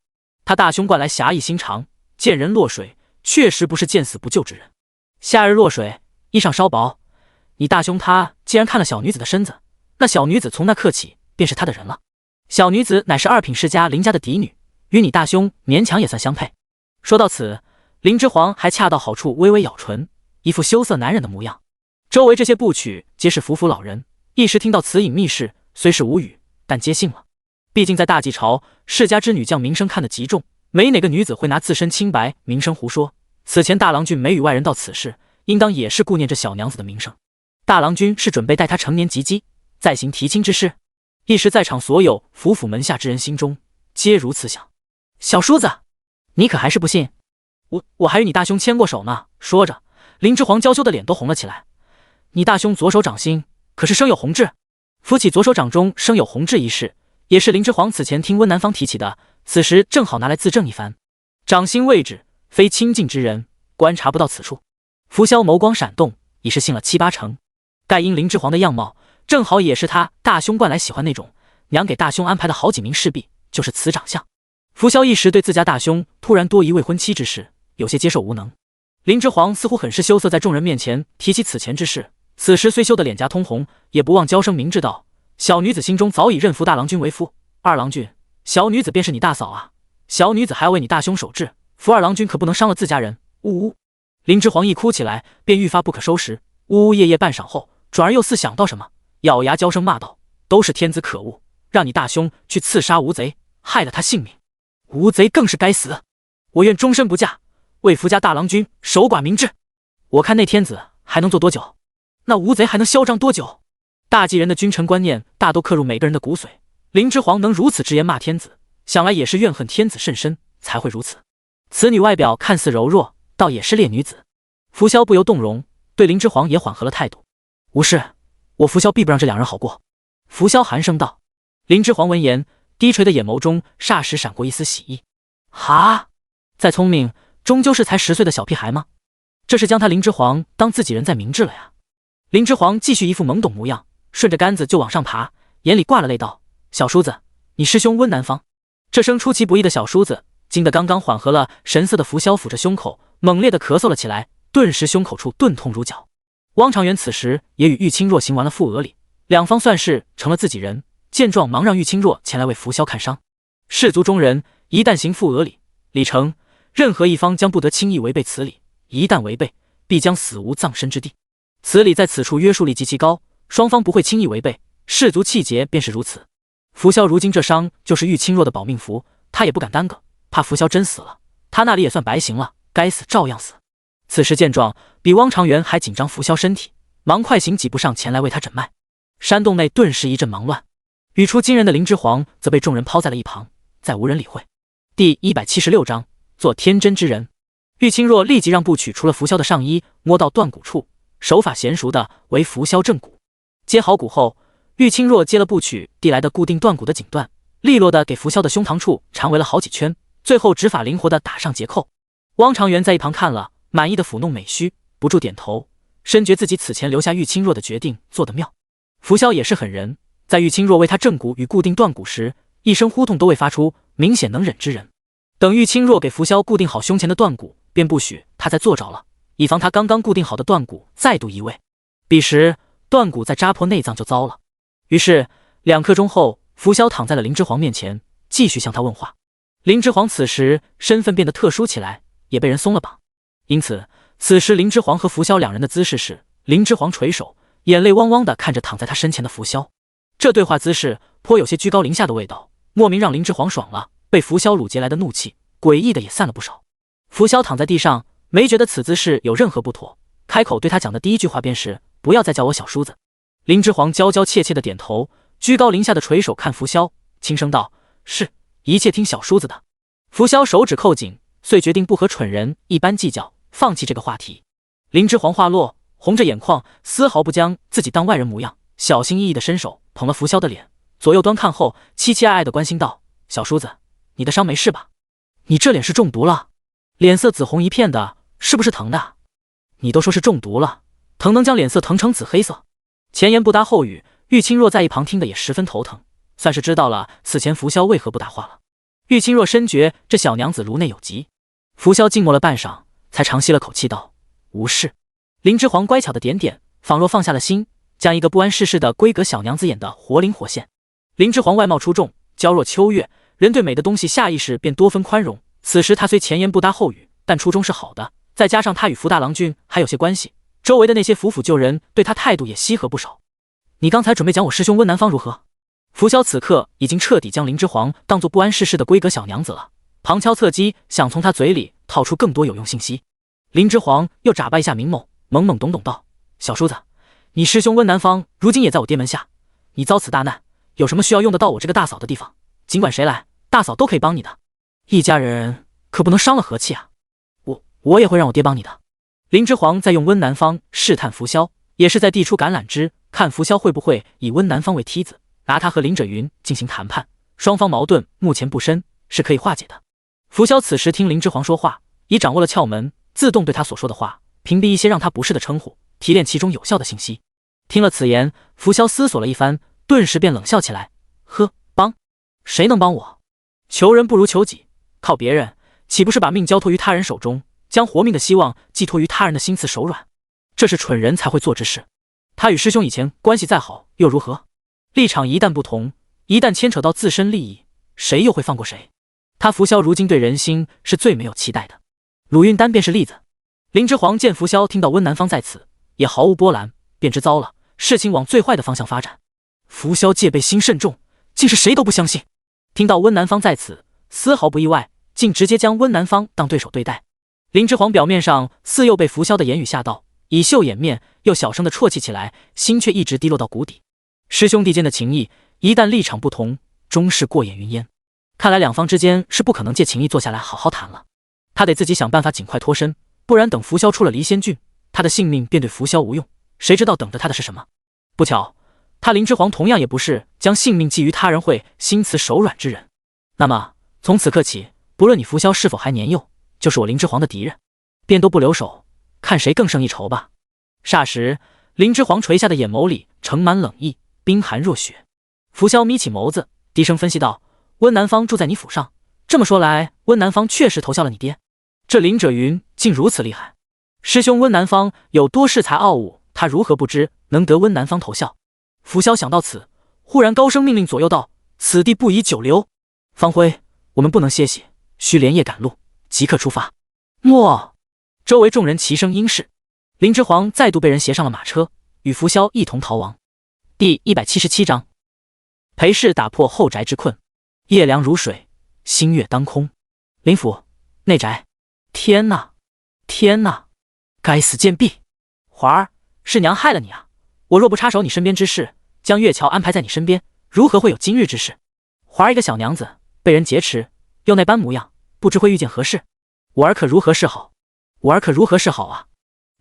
他大兄惯来侠义心肠，见人落水，确实不是见死不救之人。夏日落水，衣裳稍薄，你大兄他既然看了小女子的身子，那小女子从那刻起便是他的人了。小女子乃是2品世家林家的嫡女，与你大兄勉强也算相配。说到此，林之皇还恰到好处微微咬唇，一副羞涩难忍的模样。周围这些部曲皆是服老人，一时听到此隐秘事，虽是无语，但皆信了。毕竟在大纪朝，世家之女将名声看得极重，没哪个女子会拿自身清白名声胡说。此前大郎君没与外人道此事，应当也是顾念着小娘子的名声。大郎君是准备待她成年及笄，再行提亲之事。一时在场所有府府门下之人心中皆如此想。小叔子，你可还是不信？我还与你大兄牵过手呢。说着，林之皇娇羞的脸都红了起来。你大兄左手掌心可是生有红痣？扶起左手掌中生有红痣一事，也是林之皇此前听温南方提起的，此时正好拿来自证一番。掌心位置，非亲近之人观察不到此处。福萧眸光闪动，已是信了7、8成。盖因林之皇的样貌，正好也是他大兄惯来喜欢那种，娘给大兄安排的好几名侍婢就是此长相。福萧一时对自家大兄突然多一未婚妻之事，有些接受无能。林之皇似乎很是羞涩，在众人面前提起此前之事，此时虽羞得脸颊通红，也不忘娇声明志道：“小女子心中早已认福大郎君为夫，二郎君，小女子便是你大嫂啊，小女子还要为你大兄守制，福二郎君可不能伤了自家人。”呜呜！林之皇一哭起来，便愈发不可收拾，呜呜咽咽半晌后，转而又似想到什么，咬牙娇声骂道：“都是天子可恶，让你大兄去刺杀吴贼，害了他性命。吴贼更是该死，我愿终身不嫁，为福家大郎君守寡明志。我看那天子还能做多久？那吴贼还能嚣张多久？”大纪人的君臣观念大都刻入每个人的骨髓，林之皇能如此直言骂天子，想来也是怨恨天子甚深，才会如此。此女外表看似柔弱，倒也是烈女子。福萧不由动容，对林之皇也缓和了态度。无事，我拂萧必不让这两人好过。拂萧寒声道。林之皇闻言，低垂的眼眸中霎时闪过一丝喜意。哈，再聪明，终究是才10岁的小屁孩吗？这是将他林之皇当自己人在明智了呀。林之皇继续一副懵懂模样，顺着杆子就往上爬，眼里挂了泪道：小叔子，你师兄温南方。这声出其不意的小叔子惊得刚刚缓和了神色的拂萧抚着胸口猛烈地咳嗽了起来，顿时胸口处钝痛如绞。汪长元此时也与玉清若行完了附额礼，两方算是成了自己人，见状忙让玉清若前来为拂萧看伤。士族中人一旦行附额礼，礼成，任何一方将不得轻易违背此礼，一旦违背，必将死无葬身之地。此礼在此处约束力极其高，双方不会轻易违背，士族气节便是如此。拂萧如今这伤就是玉清若的保命符，他也不敢耽搁，怕拂萧真死了，他那里也算白行了，该死照样死。此时见状，比汪长元还紧张拂萧身体，忙快行几步上前来为他诊脉。山洞内顿时一阵忙乱，语出惊人的林之皇则被众人抛在了一旁，再无人理会。第176章做天真之人。玉清若立即让步取除了拂萧的上衣，摸到断骨处，手法娴熟的为拂萧正骨。接好骨后，玉清若接了步取递来的固定断骨的锦缎，利落的给拂萧的胸膛处缠围了好几圈，最后指法灵活的打上结扣。汪长元在一旁看了，满意的抚弄美须，不住点头，深觉自己此前留下玉清若的决定做得妙。拂萧也是狠人，在玉清若为他正骨与固定断骨时，一声呼痛都未发出，明显能忍之人。等玉清若给拂萧固定好胸前的断骨，便不许他再坐着了，以防他刚刚固定好的断骨再度移位。彼时断骨再扎破内脏就糟了。于是2刻钟后，拂萧躺在了林之皇面前，继续向他问话。林之皇此时身份变得特殊起来，也被人松了绑。因此此时林之皇和拂萧两人的姿势是，林之皇垂手，眼泪汪汪地看着躺在他身前的拂萧。这对话姿势颇有些居高临下的味道，莫名让林之皇爽了，被拂萧掳劫来的怒气诡异的也散了不少。拂萧躺在地上，没觉得此姿势有任何不妥，开口对他讲的第一句话便是：不要再叫我小叔子。林之皇娇娇怯怯的点头，居高临下的垂手看拂萧，轻声道：是，一切听小叔子的。拂萧手指扣紧，遂决定不和蠢人一般计较，放弃这个话题。林之皇话落，红着眼眶，丝毫不将自己当外人模样，小心翼翼的伸手捧了拂萧的脸，左右端看后，凄凄爱爱的关心道：小叔子，你的伤没事吧？你这脸是中毒了，脸色紫红一片的，是不是疼的？你都说是中毒了，疼能将脸色疼成紫黑色？前言不搭后语，玉清若在一旁听得也十分头疼，算是知道了此前拂萧为何不答话了。玉清若深觉这小娘子颅内有疾，拂萧静默了半晌，才长吸了口气道：无事。林之皇乖巧的点点，仿若放下了心，将一个不谙世事的闺阁小娘子演得活灵活现。林之皇外貌出众，娇若秋月，人对美的东西下意识便多分宽容。此时他虽前言不搭后语，但初衷是好的，再加上他与福大郎君还有些关系，周围的那些府救人对他态度也稀和不少。你刚才准备讲我师兄温南方如何？拂萧此刻已经彻底将林之皇当作不谙世事的闺阁小娘子了，旁敲侧击想从他嘴里套出更多有用信息。林之皇又眨巴一下明眸，懵懵懂懂道：小叔子，你师兄温南方如今也在我爹门下，你遭此大难，有什么需要用得到我这个大嫂的地方，尽管谁来，大嫂都可以帮你的。一家人可不能伤了和气啊，我也会让我爹帮你的。林之皇在用温南方试探拂萧，也是在递出橄榄枝，看拂萧会不会以温南方为梯子，拿他和林者云进行谈判，双方矛盾目前不深，是可以化解的。拂萧此时听林之皇说话，已掌握了窍门，自动对他所说的话屏蔽一些让他不适的称呼，提炼其中有效的信息。听了此言，拂萧思索了一番，顿时便冷笑起来：呵，帮？谁能帮我？求人不如求己，靠别人岂不是把命交托于他人手中，将活命的希望寄托于他人的心慈手软？这是蠢人才会做之事。他与师兄以前关系再好又如何？立场一旦不同，一旦牵扯到自身利益，谁又会放过谁？他拂萧如今对人心是最没有期待的。鲁运丹便是例子。林之皇见拂萧听到温南方在此，也毫无波澜，便知糟了，事情往最坏的方向发展。拂萧戒备心甚重，竟是谁都不相信。听到温南方在此，丝毫不意外，竟直接将温南方当对手对待。林之皇表面上似又被拂萧的言语吓到，以袖掩面，又小声的啜泣起来，心却一直低落到谷底。师兄弟间的情谊，一旦立场不同，终是过眼云烟。看来两方之间是不可能借情谊坐下来好好谈了。他得自己想办法尽快脱身，不然等拂萧出了离仙郡，他的性命便对扶萧无用，谁知道等着他的是什么？不巧，他林之皇同样也不是将性命寄于他人会心慈手软之人。那么从此刻起，不论你扶萧是否还年幼，就是我林之皇的敌人，便都不留手，看谁更胜一筹吧。霎时，林之皇垂下的眼眸里盛满冷意，冰寒若雪。扶萧眯起眸子，低声分析道：“温南方住在你府上，这么说来，温南方确实投效了你爹。这林者云竟如此厉害，师兄温南方有多恃才傲物，他如何不知能得温南方投效？”扶萧想到此，忽然高声命令左右道：“此地不宜久留，方辉，我们不能歇息，需连夜赶路，即刻出发。”诺！周围众人齐声应是。林之皇再度被人携上了马车，与扶萧一同逃亡。第177章，裴氏打破后宅之困。夜凉如水，星月当空。林府内宅，天哪，天哪！该死贱婢，华儿，是娘害了你啊！我若不插手你身边之事，将月桥安排在你身边，如何会有今日之事？华儿一个小娘子，被人劫持，又那般模样，不知会遇见何事？我儿可如何是好？我儿可如何是好啊！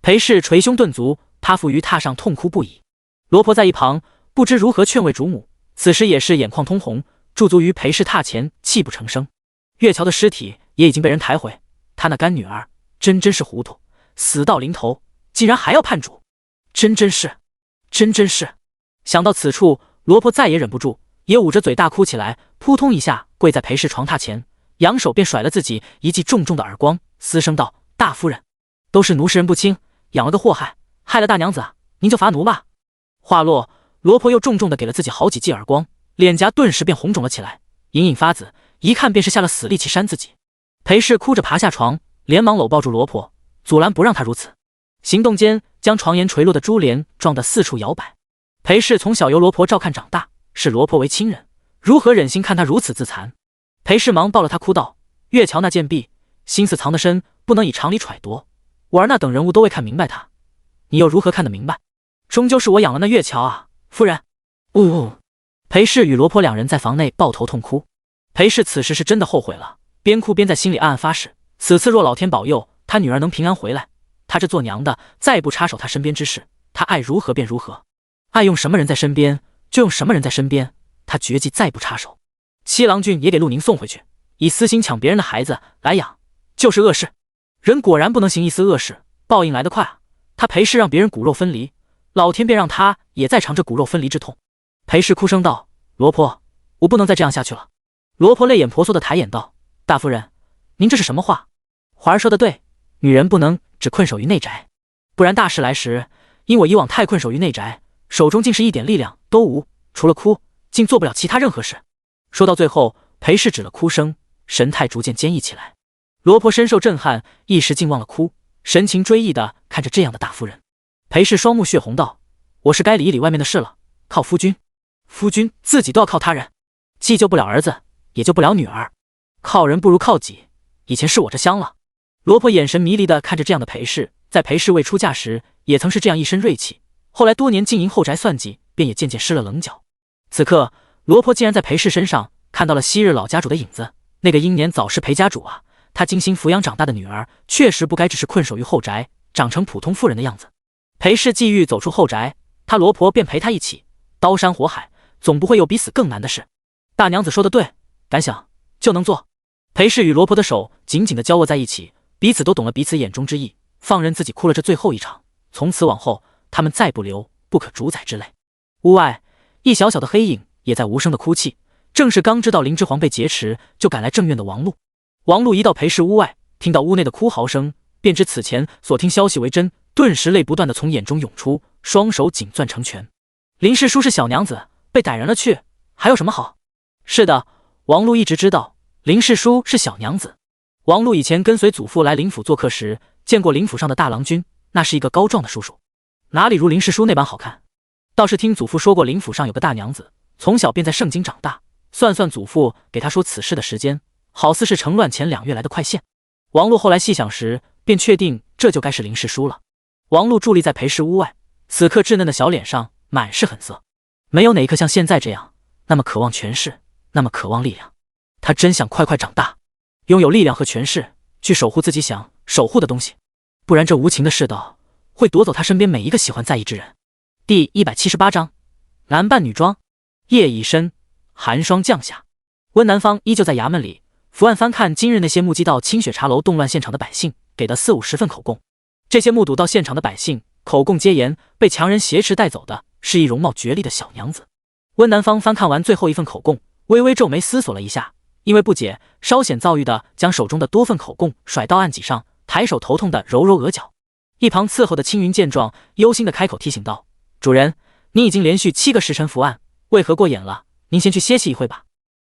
裴氏捶胸顿足，趴伏于榻上痛哭不已。罗婆在一旁不知如何劝慰主母，此时也是眼眶通红，驻足于裴氏榻前，泣不成声。月桥的尸体也已经被人抬回，他那干女儿真是糊涂，死到临头竟然还要叛主，真是。想到此处，罗婆再也忍不住，也捂着嘴大哭起来，扑通一下跪在裴氏床榻前，扬手便甩了自己一记重重的耳光，嘶声道：“大夫人，都是奴世人不清，养了个祸害，害了大娘子啊，您就罚奴吧。”话落，罗婆又重重的给了自己好几记耳光，脸颊顿时便红肿了起来，隐隐发紫，一看便是下了死力气扇自己。裴氏哭着爬下床，连忙搂抱住罗婆，阻拦不让她如此。行动间将床沿垂落的珠帘撞得四处摇摆。裴氏从小由罗婆照看长大，视罗婆为亲人，如何忍心看她如此自残？裴氏忙抱了她哭道：“月桥那贱婢，心思藏得深，不能以常理揣度。我儿那等人物都未看明白她，你又如何看得明白？终究是我养了那月桥啊，夫人。”裴氏与罗婆两人在房内抱头痛哭。裴氏此时是真的后悔了，边哭边在心里暗暗发誓，此次若老天保佑他女儿能平安回来，他这做娘的再不插手他身边之事，他爱如何便如何，爱用什么人在身边就用什么人在身边，他绝技再不插手。七郎郡也给陆宁送回去，以私心抢别人的孩子来养，就是恶事。人果然不能行一丝恶事，报应来得快啊！他裴氏让别人骨肉分离，老天便让他也再尝这骨肉分离之痛。裴氏哭声道：“罗婆，我不能再这样下去了。”罗婆泪眼婆娑的抬眼道：“大夫人，您这是什么话？华儿说的对，女人不能只困守于内宅，不然大事来时，因我以往太困守于内宅，手中竟是一点力量都无，除了哭，竟做不了其他任何事。”说到最后，裴氏止了哭声，神态逐渐坚毅起来。罗婆深受震撼，一时竟忘了哭，神情追忆的看着这样的大夫人。裴氏双目血红道：“我是该理一理外面的事了，靠夫君。夫君自己都要靠他人，既救不了儿子，也救不了女儿，靠人不如靠己，以前是我这香了。”罗婆眼神迷离的看着这样的裴氏，在裴氏未出嫁时也曾是这样一身锐气，后来多年经营后宅算计，便也渐渐失了棱角。此刻罗婆竟然在裴氏身上看到了昔日老家主的影子，那个英年早逝裴家主啊，他精心抚养长大的女儿确实不该只是困守于后宅，长成普通妇人的样子。裴氏既欲走出后宅，他罗婆便陪他一起刀山火海，总不会有比死更难的事。大娘子说的对，敢想就能做。裴氏与罗婆的手紧紧地交握在一起，彼此都懂了彼此眼中之意，放任自己哭了这最后一场。从此往后，他们再不留不可主宰之类。屋外一小小的黑影也在无声的哭泣，正是刚知道林之皇被劫持就赶来正院的王禄。王禄一到裴氏屋外，听到屋内的哭嚎声，便知此前所听消息为真，顿时泪不断的从眼中涌出，双手紧攥成拳。林氏叔是小娘子，被逮人了去，还有什么好？是的，王禄一直知道林氏叔是小娘子。王禄以前跟随祖父来林府做客时，见过林府上的大郎君，那是一个高壮的叔叔，哪里如林氏叔那般好看。倒是听祖父说过林府上有个大娘子，从小便在盛京长大，算算祖父给他说此事的时间，好似是成乱前2月来的快线。王禄后来细想时，便确定这就该是林氏叔了。王禄伫立在裴氏屋外，此刻稚嫩的小脸上满是狠色，没有哪一刻像现在这样那么渴望权势，那么渴望力量。他真想快快长大，拥有力量和权势，去守护自己想守护的东西，不然这无情的世道，会夺走他身边每一个喜欢在意之人。第178章，男扮女装。夜已深，寒霜降下，温南方依旧在衙门里伏案翻看今日那些目击到清雪茶楼动乱现场的百姓给的40-50份口供。这些目睹到现场的百姓口供皆言，被强人挟持带走的是一容貌绝丽的小娘子。温南方翻看完最后一份口供，微微皱眉思索了一下，因为不解，稍显躁郁的将手中的多份口供甩到案几上，抬手头痛的揉揉额角。一旁伺候的青云见状，忧心的开口提醒道：“主人，你已经连续7个时辰伏案，为何过眼了？您先去歇息一会吧。”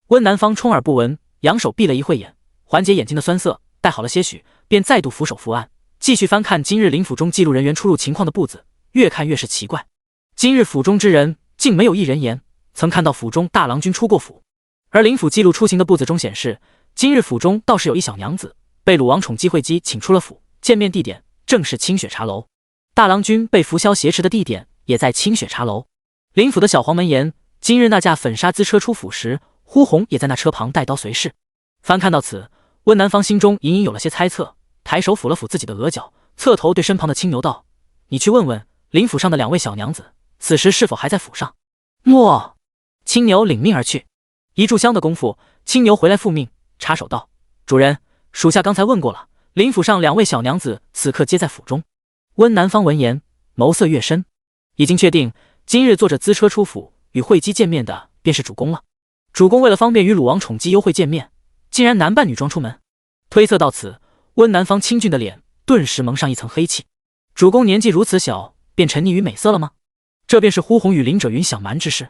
温南方充耳不闻，扬手闭了一会眼，缓解眼睛的酸涩，待好了些许，便再度俯首伏案，继续翻看今日林府中记录人员出入情况的簿子，越看越是奇怪。今日府中之人竟没有一人言曾看到府中大郎君出过府，而林府记录出行的簿子中显示，今日府中倒是有一小娘子被鲁王宠姬惠姬请出了府，见面地点正是清雪茶楼，大郎君被扶萧挟持的地点也在清雪茶楼。林府的小黄门言，今日那架粉纱资车出府时，呼红也在那车旁带刀随侍。翻看到此，温南方心中隐隐有了些猜测，抬手抚了抚自己的额角，侧头对身旁的青牛道：“你去问问林府上的2位小娘子，此时是否还在府上？”诺。青牛领命而去。一炷香的功夫，青牛回来复命，插手道：“主人，属下刚才问过了，林府上2位小娘子此刻皆在府中。”温南方闻言，眸色越深，已经确定今日坐着资车出府与惠姬见面的便是主公了。主公为了方便与鲁王宠姬幽会见面，竟然男扮女装出门。推测到此，温南方清俊的脸顿时蒙上一层黑气。主公年纪如此小，便沉溺于美色了吗？这便是呼红与林者云想瞒之事。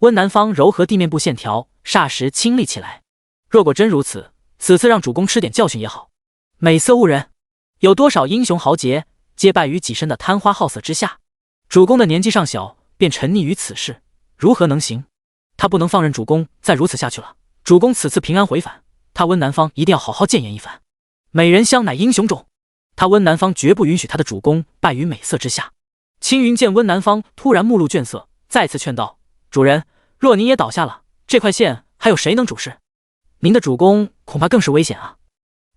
温南方柔和地面部线条，霎时清丽起来。若果真如此，此次让主公吃点教训也好。美色误人，有多少英雄豪杰皆败于己身的贪花好色之下？主公的年纪尚小，便沉溺于此事，如何能行？他不能放任主公再如此下去了。主公此次平安回返，他温南方一定要好好谏言一番。美人香乃英雄种，他温南方绝不允许他的主公败于美色之下。青云见温南方突然目露倦色，再次劝道：“主人，若您也倒下了，这块线还有谁能主事？您的主公恐怕更是危险啊。”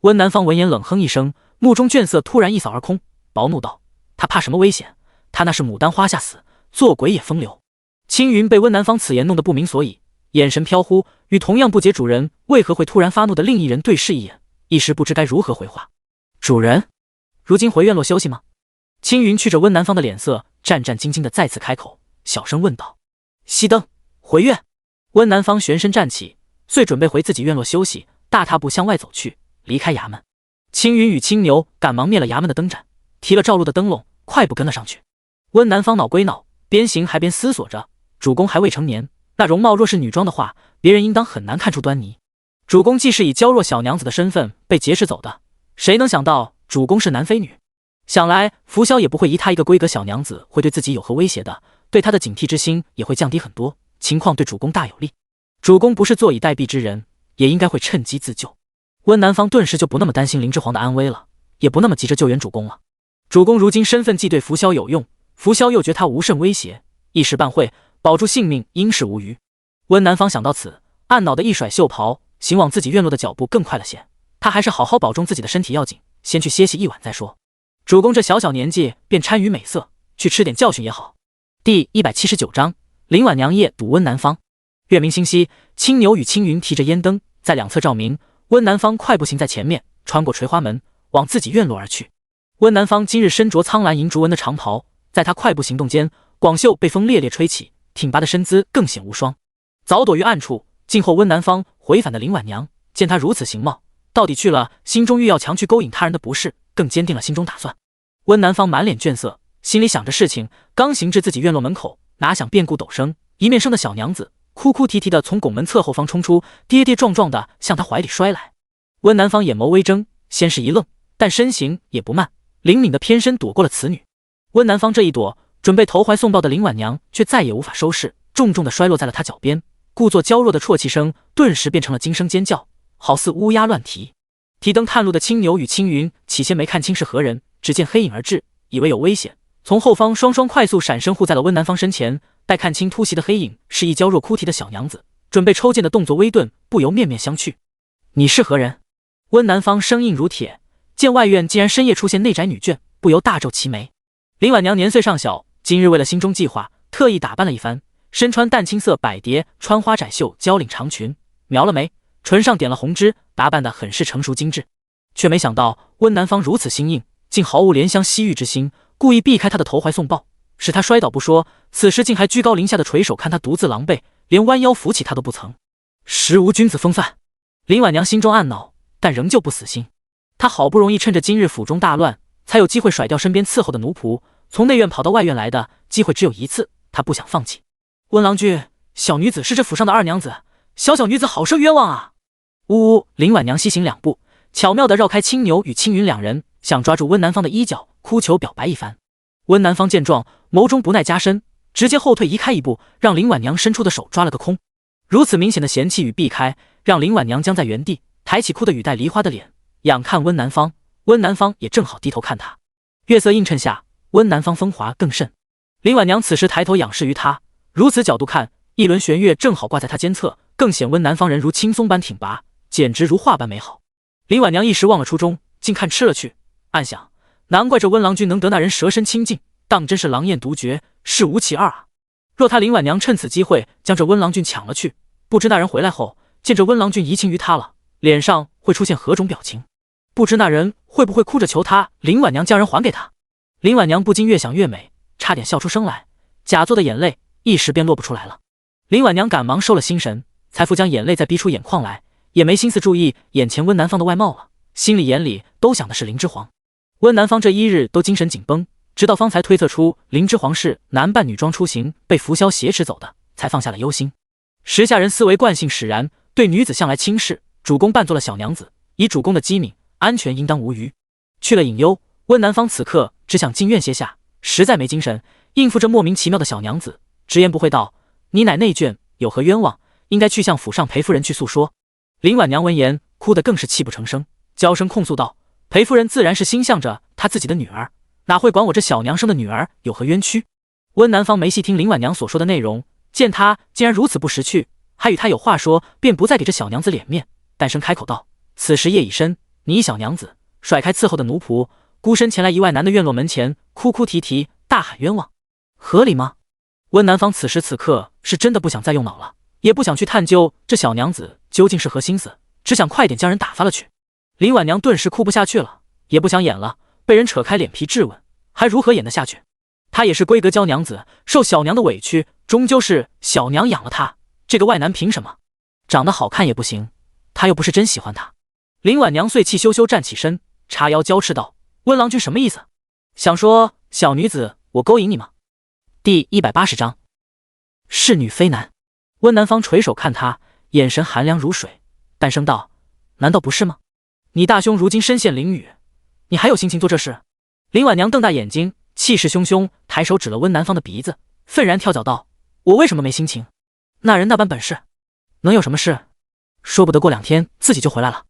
温南方闻言冷哼一声，目中倦色突然一扫而空，薄怒道：“他怕什么危险？他那是牡丹花下死，做鬼也风流。”青云被温南方此言弄得不明所以，眼神飘忽，与同样不解主人为何会突然发怒的另一人对视一眼，一时不知该如何回话。主人，如今回院落休息吗？青云觑着温南方的脸色，战战兢兢地再次开口，小声问道。熄灯，回院。温南方旋身站起，遂准备回自己院落休息，大踏步向外走去，离开衙门。青云与青牛赶忙灭了衙门的灯盏，提了照路的灯笼，快步跟了上去。温南方恼归恼，边行还边思索着，主公还未成年，那容貌若是女装的话，别人应当很难看出端倪。主公既是以娇弱小娘子的身份被劫持走的，谁能想到主公是男非女？想来扶萧也不会疑他一个闺阁小娘子会对自己有何威胁的，对他的警惕之心也会降低很多，情况对主公大有利。主公不是坐以待毙之人，也应该会趁机自救。温南方顿时就不那么担心林之皇的安危了，也不那么急着救援主公了。主公如今身份既对扶萧有用，扶萧又觉他无甚威胁，一时半会保住性命应是无虞。温南方想到此，暗恼的一甩袖袍，行往自己院落的脚步更快了些。他还是好好保重自己的身体要紧，先去歇息一晚再说。主公这小小年纪便参与美色，去吃点教训也好。第179章，林婉娘夜堵温南方。月明星稀，青牛与青云提着烟灯在两侧照明，温南方快步行在前面，穿过垂花门，往自己院落而去。温南方今日身着苍蓝银竹纹的长袍，在他快步行动间，广袖被风烈烈吹起，挺拔的身姿更显无双。早躲于暗处，静候温南方回返的林婉娘见他如此形貌，到底去了心中欲要强去勾引他人的不是，更坚定了心中打算。温南方满脸倦色，心里想着事情，刚行至自己院落门口，哪想变故陡生，一面生的小娘子哭哭啼啼的从拱门侧后方冲出，跌跌撞撞的向他怀里摔来。温南方眼眸微睁，先是一愣，但身形也不慢，灵敏的偏身躲过了此女。温南方这一躲，准备投怀送抱的林婉娘却再也无法收拾，重重的摔落在了他脚边，故作娇弱的啜泣声顿时变成了惊声尖叫，好似乌鸦乱啼。提灯探路的青牛与青云起先没看清是何人，只见黑影而至，以为有危险，从后方双双快速闪身护在了温南方身前。待看清突袭的黑影是一娇弱哭啼的小娘子，准备抽剑的动作微顿，不由面面相觑。你是何人？温南方生硬如铁，见外院竟然深夜出现内宅女眷，不由大皱齐眉。林婉娘年岁尚小，今日为了心中计划，特意打扮了一番，身穿淡青色百蝶穿花窄袖交领长裙，描了眉，唇上点了红脂，打扮得很是成熟精致。却没想到温南方如此心硬，竟毫无怜香惜玉之心，故意避开他的投怀送抱，使他摔倒不说，此时竟还居高临下的垂手看他独自狼狈，连弯腰扶起他都不曾，实无君子风范。林婉娘心中暗恼，但仍旧不死心。她好不容易趁着今日府中大乱，才有机会甩掉身边伺候的奴仆，从内院跑到外院来的机会只有一次，她不想放弃。温郎君，小女子是这府上的二娘子，小女子好生冤枉啊！呜呜！林婉娘西行两步，巧妙地绕开青牛与青云两人，想抓住温南方的衣角，哭求表白一番。温南方见状，眸中不耐加深，直接后退移开一步，让林婉娘伸出的手抓了个空。如此明显的嫌弃与避开，让林婉娘僵在原地，抬起哭得雨带梨花的脸，仰看温南方。温南方也正好低头看她，月色映衬下，温南方风华更甚。林婉娘此时抬头仰视于他，如此角度看，一轮玄月正好挂在他肩侧，更显温南方人如青松般挺拔，简直如画般美好。林婉娘一时忘了初衷，竟看吃了去，暗想：难怪这温郎君能得那人蛇身亲近，当真是狼艳独绝，是无其二啊！若他林婉娘趁此机会将这温郎君抢了去，不知那人回来后见这温郎君移情于他了，脸上会出现何种表情？不知那人会不会哭着求他林婉娘将人还给他？林婉娘不禁越想越美，差点笑出声来，假作的眼泪一时便落不出来了。林婉娘赶忙收了心神，才复将眼泪再逼出眼眶来，也没心思注意眼前温南方的外貌了，心里眼里都想的是林之皇。温南方这一日都精神紧绷，直到方才推测出林之皇是男扮女装出行，被拂晓挟持走的，才放下了忧心。时下人思维惯性使然，对女子向来轻视，主公扮作了小娘子，以主公的机敏，安全应当无虞。去了隐忧，温南方此刻只想进院歇下，实在没精神应付这莫名其妙的小娘子，直言不讳道：你乃内眷，有何冤枉，应该去向府上裴夫人去诉说。林婉娘闻言，哭得更是泣不成声，娇声控诉道：裴夫人自然是心向着她自己的女儿，哪会管我这小娘生的女儿有何冤屈？温南方没细听林婉娘所说的内容，见她竟然如此不识趣，还与她有话说，便不再给这小娘子脸面，淡声开口道：此时夜已深，你小娘子甩开伺候的奴仆，孤身前来一外男的院落门前，哭哭啼啼，大喊冤枉，合理吗？温南方此时此刻是真的不想再用脑了，也不想去探究这小娘子究竟是何心思，只想快点将人打发了去。林婉娘顿时哭不下去了，也不想演了，被人扯开脸皮质问，还如何演得下去？她也是闺阁娇娘子，受小娘的委屈，终究是小娘养了她，这个外男凭什么？长得好看也不行，她又不是真喜欢他。林婉娘遂气羞羞站起身，叉腰娇斥道：温郎君什么意思？想说小女子我勾引你吗？第180章是女非男。温南方垂手看他，眼神寒凉如水，淡声道：难道不是吗？你大兄如今身陷囹圄，你还有心情做这事？林婉娘瞪大眼睛，气势汹汹，抬手指了温南方的鼻子，愤然跳脚道：我为什么没心情？那人那般本事，能有什么事？说不得过2天自己就回来了。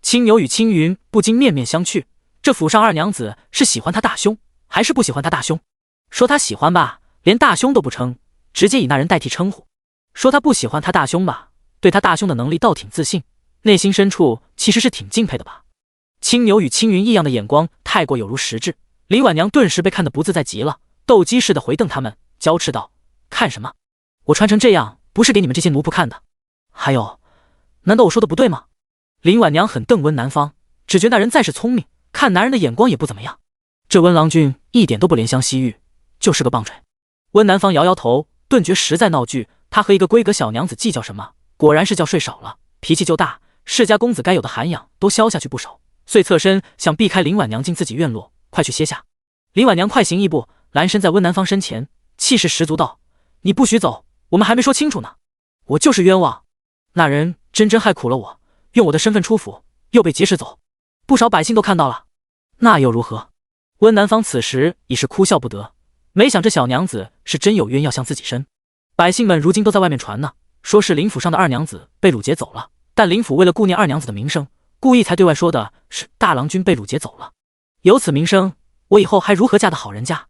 青牛与青云不禁面面相觑，这府上二娘子是喜欢他大兄，还是不喜欢他大兄？说他喜欢吧，连大兄都不称，直接以那人代替称呼；说他不喜欢他大兄吧，对他大兄的能力倒挺自信，内心深处其实是挺敬佩的吧。青牛与青云异样的眼光太过有如实质，林婉娘顿时被看得不自在极了，斗鸡似的回瞪他们，娇斥道：看什么？我穿成这样不是给你们这些奴仆看的。还有，难道我说的不对吗？林婉娘很瞪温南方，只觉那人再是聪明，看男人的眼光也不怎么样。这温郎君一点都不怜香惜玉，就是个棒槌。温南方摇摇头，顿觉实在闹剧，他和一个闺阁小娘子计较什么？果然是觉睡少了，脾气就大，世家公子该有的涵养都消下去不少，遂侧身想避开林婉娘进自己院落，快去歇下。林婉娘快行一步，拦身在温南方身前，气势十足道：你不许走，我们还没说清楚呢。我就是冤枉，那人真害苦了我，用我的身份出府，又被劫持走，不少百姓都看到了，那又如何？温南方此时已是哭笑不得，没想这小娘子是真有冤要向自己伸。百姓们如今都在外面传呢，说是林府上的二娘子被掳劫走了，但林府为了顾念二娘子的名声，故意才对外说的是大郎君被掳劫走了。有此名声，我以后还如何嫁的好人家？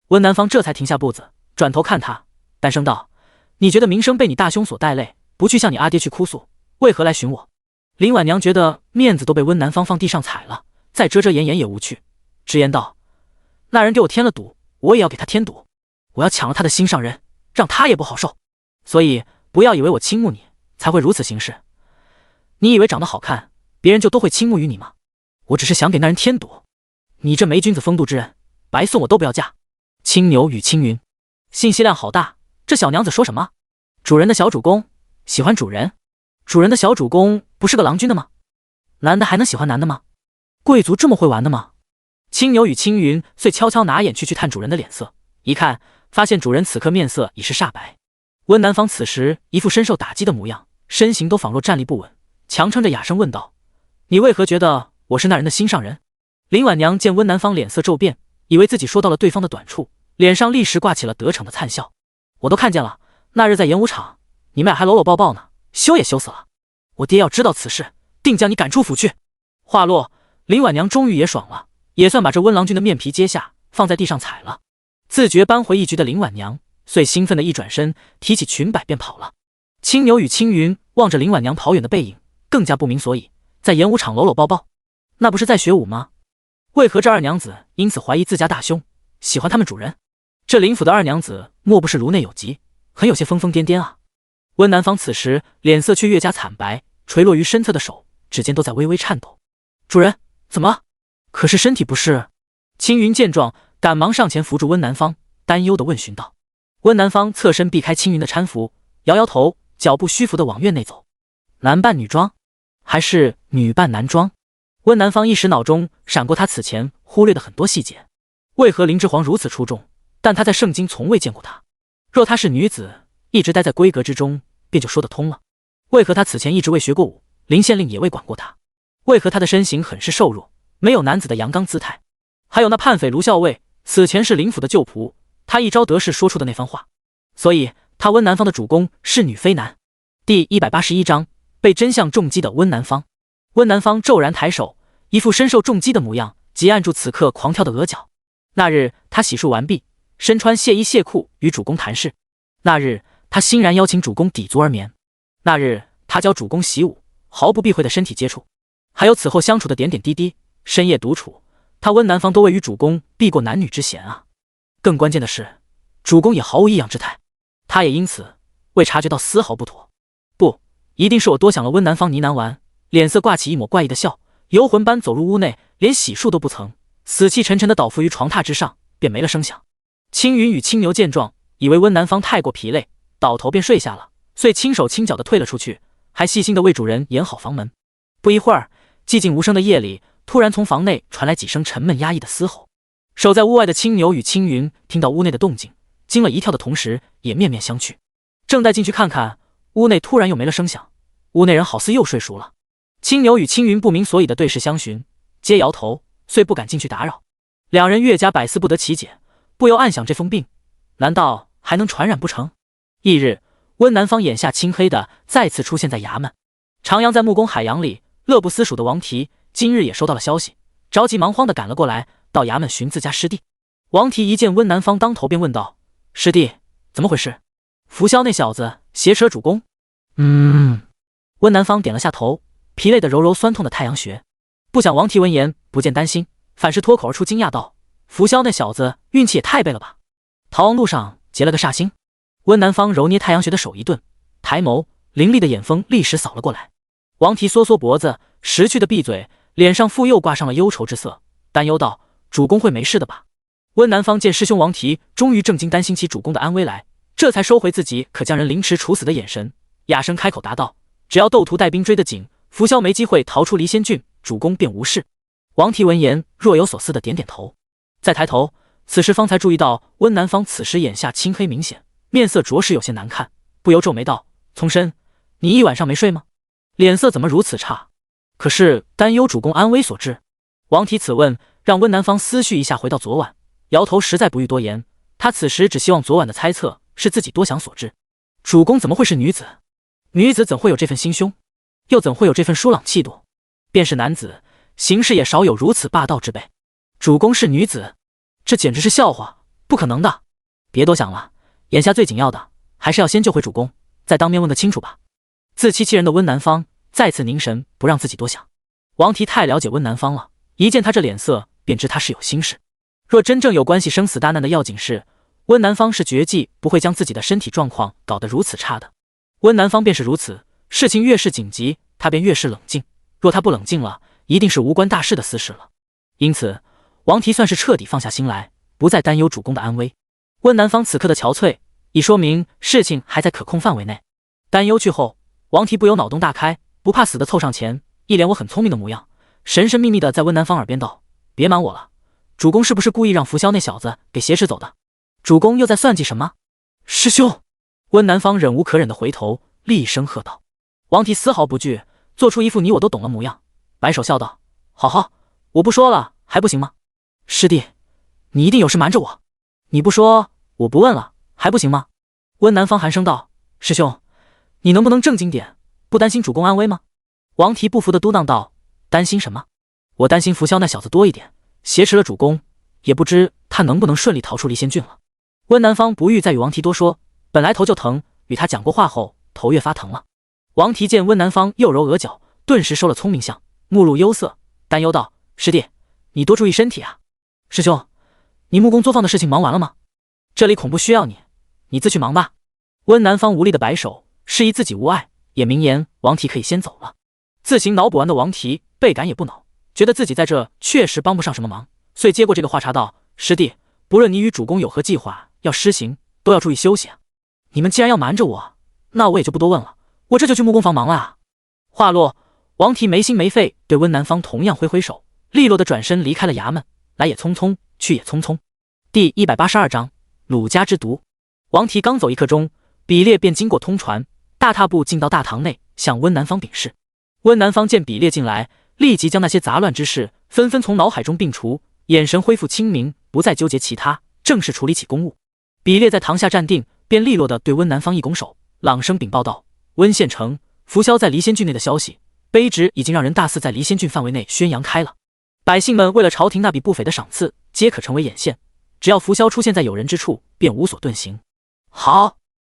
温南方这才停下步子，转头看他，淡声道：你觉得名声被你大兄所带累，不去向你阿爹去哭诉，为何来寻我？林婉娘觉得面子都被温南方放地上踩了，再遮遮掩掩也无趣，直言道：那人给我添了堵，我也要给他添堵，我要抢了他的心上人，让他也不好受。所以不要以为我倾慕你才会如此行事，你以为长得好看，别人就都会倾慕于你吗？我只是想给那人添堵，你这没君子风度之人，白送我都不要嫁。青牛与青云，信息量好大，这小娘子说什么？主人的小主公喜欢主人，主人的小主公不是个郎君的吗？男的还能喜欢男的吗？贵族这么会玩的吗？青牛与青云遂悄悄拿眼去探主人的脸色，一看发现主人此刻面色已是煞白。温南方此时一副深受打击的模样，身形都仿若站立不稳，强撑着哑声问道：你为何觉得我是那人的心上人？林婉娘见温南方脸色骤变，以为自己说到了对方的短处，脸上立时挂起了得逞的灿笑。我都看见了，那日在演武场你们俩还搂搂抱抱呢，羞也羞死了。我爹要知道此事，定将你赶出府去。话落，林婉娘终于也爽了，也算把这温郎君的面皮揭下，放在地上踩了。自觉扳回一局的林婉娘遂兴奋的一转身，提起裙摆便跑了。青牛与青云望着林婉娘跑远的背影，更加不明所以，在演武场搂搂抱抱，那不是在学武吗？为何这二娘子因此怀疑自家大兄喜欢他们主人？这林府的二娘子莫不是颅内有疾，很有些疯疯癫癫啊。温南方此时脸色却越加惨白，垂落于身侧的手指尖都在微微颤抖。主人怎么了？可是身体不适？青云见状赶忙上前扶住温南方，担忧地问询道。温南方侧身避开青云的搀扶，摇摇头，脚步虚浮地往院内走。男扮女装还是女扮男装？温南方一时脑中闪过他此前忽略的很多细节。为何林之皇如此出众，但他在圣经从未见过他。若她是女子，一直待在闺阁之中，便就说得通了。为何他此前一直未学过武，林县令也未管过他？为何他的身形很是瘦弱，没有男子的阳刚姿态？还有那叛匪卢校尉，此前是林府的旧仆，他一招得势说出的那番话。所以他温南方的主公是女非男。第181章被真相重击的温南方。温南方骤然抬手，一副身受重击的模样，急按住此刻狂跳的额角。那日他洗漱完毕，身穿亵衣亵裤与主公谈事。那日他欣然邀请主公抵足而眠。那日他教主公习武，毫不避讳的身体接触。还有此后相处的点点滴滴，深夜独处，他温南方都未与主公避过男女之嫌啊。更关键的是，主公也毫无异样之态，他也因此未察觉到丝毫不妥。不，一定是我多想了。温南方呢喃完，脸色挂起一抹怪异的笑，游魂般走入屋内，连洗漱都不曾，死气沉沉地倒伏于床榻之上，便没了声响。青云与青牛见状，以为温南方太过疲累，倒头便睡下了，遂轻手轻脚地退了出去，还细心地为主人掩好房门。不一会儿，寂静无声的夜里，突然从房内传来几声沉闷压抑的嘶吼。守在屋外的青牛与青云听到屋内的动静，惊了一跳的同时，也面面相觑。正待进去看看，屋内突然又没了声响，屋内人好似又睡熟了。青牛与青云不明所以的对视相询，皆摇头，遂不敢进去打扰。两人越加百思不得其解，不由暗想这疯病难道还能传染不成？翌日，温南方眼下青黑的再次出现在衙门。徜徉在木工海洋里乐不思蜀的王提今日也收到了消息，着急忙慌地赶了过来，到衙门寻自家师弟。王提一见温南方当头便问道：师弟怎么回事？福霄那小子挟持了主公？温南方点了下头，疲累的揉揉酸痛的太阳穴。不想王提闻言不见担心，反是脱口而出惊讶道：福霄那小子运气也太背了吧，逃亡路上结了个煞星。温南方揉捏太阳穴的手一顿，抬眸，凌厉的眼风立时扫了过来。王提缩缩脖子，识趣的闭嘴，脸上复又挂上了忧愁之色，担忧道：主公会没事的吧？温南方见师兄王提终于正经担心起主公的安危来，这才收回自己可将人凌迟处死的眼神，哑声开口答道：只要窦屠带兵追得紧，福霄没机会逃出离仙郡，主公便无事。王提闻言若有所思的点点头，再抬头，此时方才注意到温南方此时眼下青黑明显，面色着实有些难看，不由皱眉道：从申，你一晚上没睡吗？脸色怎么如此差？可是担忧主公安危所致。王提此问让温南方思绪一下回到昨晚，摇头实在不欲多言。他此时只希望昨晚的猜测是自己多想所致。主公怎么会是女子？女子怎会有这份心胸？又怎会有这份疏朗气度？便是男子，行事也少有如此霸道之辈。主公是女子，这简直是笑话，不可能的。别多想了，眼下最紧要的还是要先救回主公，再当面问个清楚吧。自欺欺人的温南方再次凝神，不让自己多想。王提太了解温南方了，一见他这脸色便知他是有心事。若真正有关系生死大难的要紧事，温南方是绝技不会将自己的身体状况搞得如此差的。温南方便是如此，事情越是紧急，他便越是冷静。若他不冷静了，一定是无关大事的私事了。因此，王提算是彻底放下心来，不再担忧主公的安危。温南方此刻的憔悴，已说明事情还在可控范围内。担忧去后，王提不由脑洞大开，不怕死的凑上前，一脸我很聪明的模样，神神秘秘的在温南方耳边道：“别瞒我了，主公是不是故意让扶萧那小子给挟持走的？主公又在算计什么？”师兄！温南方忍无可忍的回头，厉声喝道。王提丝毫不惧，做出一副你我都懂了模样，摆手笑道：“好好，我不说了还不行吗？师弟，你一定有事瞒着我，你不说我不问了还不行吗？”温南方寒声道：“师兄，你能不能正经点，不担心主公安危吗？”王提不服的嘟囔道：“担心什么？我担心扶萧那小子多一点，挟持了主公，也不知他能不能顺利逃出离仙郡了。”温南方不欲再与王提多说，本来头就疼，与他讲过话后，头越发疼了。王提见温南方又揉额角，顿时收了聪明相，目露忧色，担忧道：“师弟，你多注意身体啊。”“师兄，你木工作坊的事情忙完了吗？这里恐不需要你，你自去忙吧。”温南方无力的摆手，示意自己无碍，也明言王提可以先走了。自行脑补完的王提倍感也不恼，觉得自己在这确实帮不上什么忙，遂接过这个话茬道：“师弟，不论你与主公有何计划要施行，都要注意休息啊。你们既然要瞒着我，那我也就不多问了，我这就去木工房忙了啊。”话落，王提没心没肺对温南方同样挥挥手，利落的转身离开了衙门。来也匆匆，去也匆匆。第182章鲁家之毒。王提刚走1刻钟，比列便经过通传，大踏步进到大堂内，向温南方禀事。温南方见比列进来，立即将那些杂乱之事纷纷从脑海中摒除，眼神恢复清明，不再纠结其他，正式处理起公务。比列在堂下站定，便利落地对温南方一拱手，朗声禀报道：“温县城，扶萧在离仙郡内的消息，卑职已经让人大肆在离仙郡范围内宣扬开了。百姓们为了朝廷那笔不菲的赏赐，皆可成为眼线，只要扶萧出现在有人之处，便无所遁形。”“好！”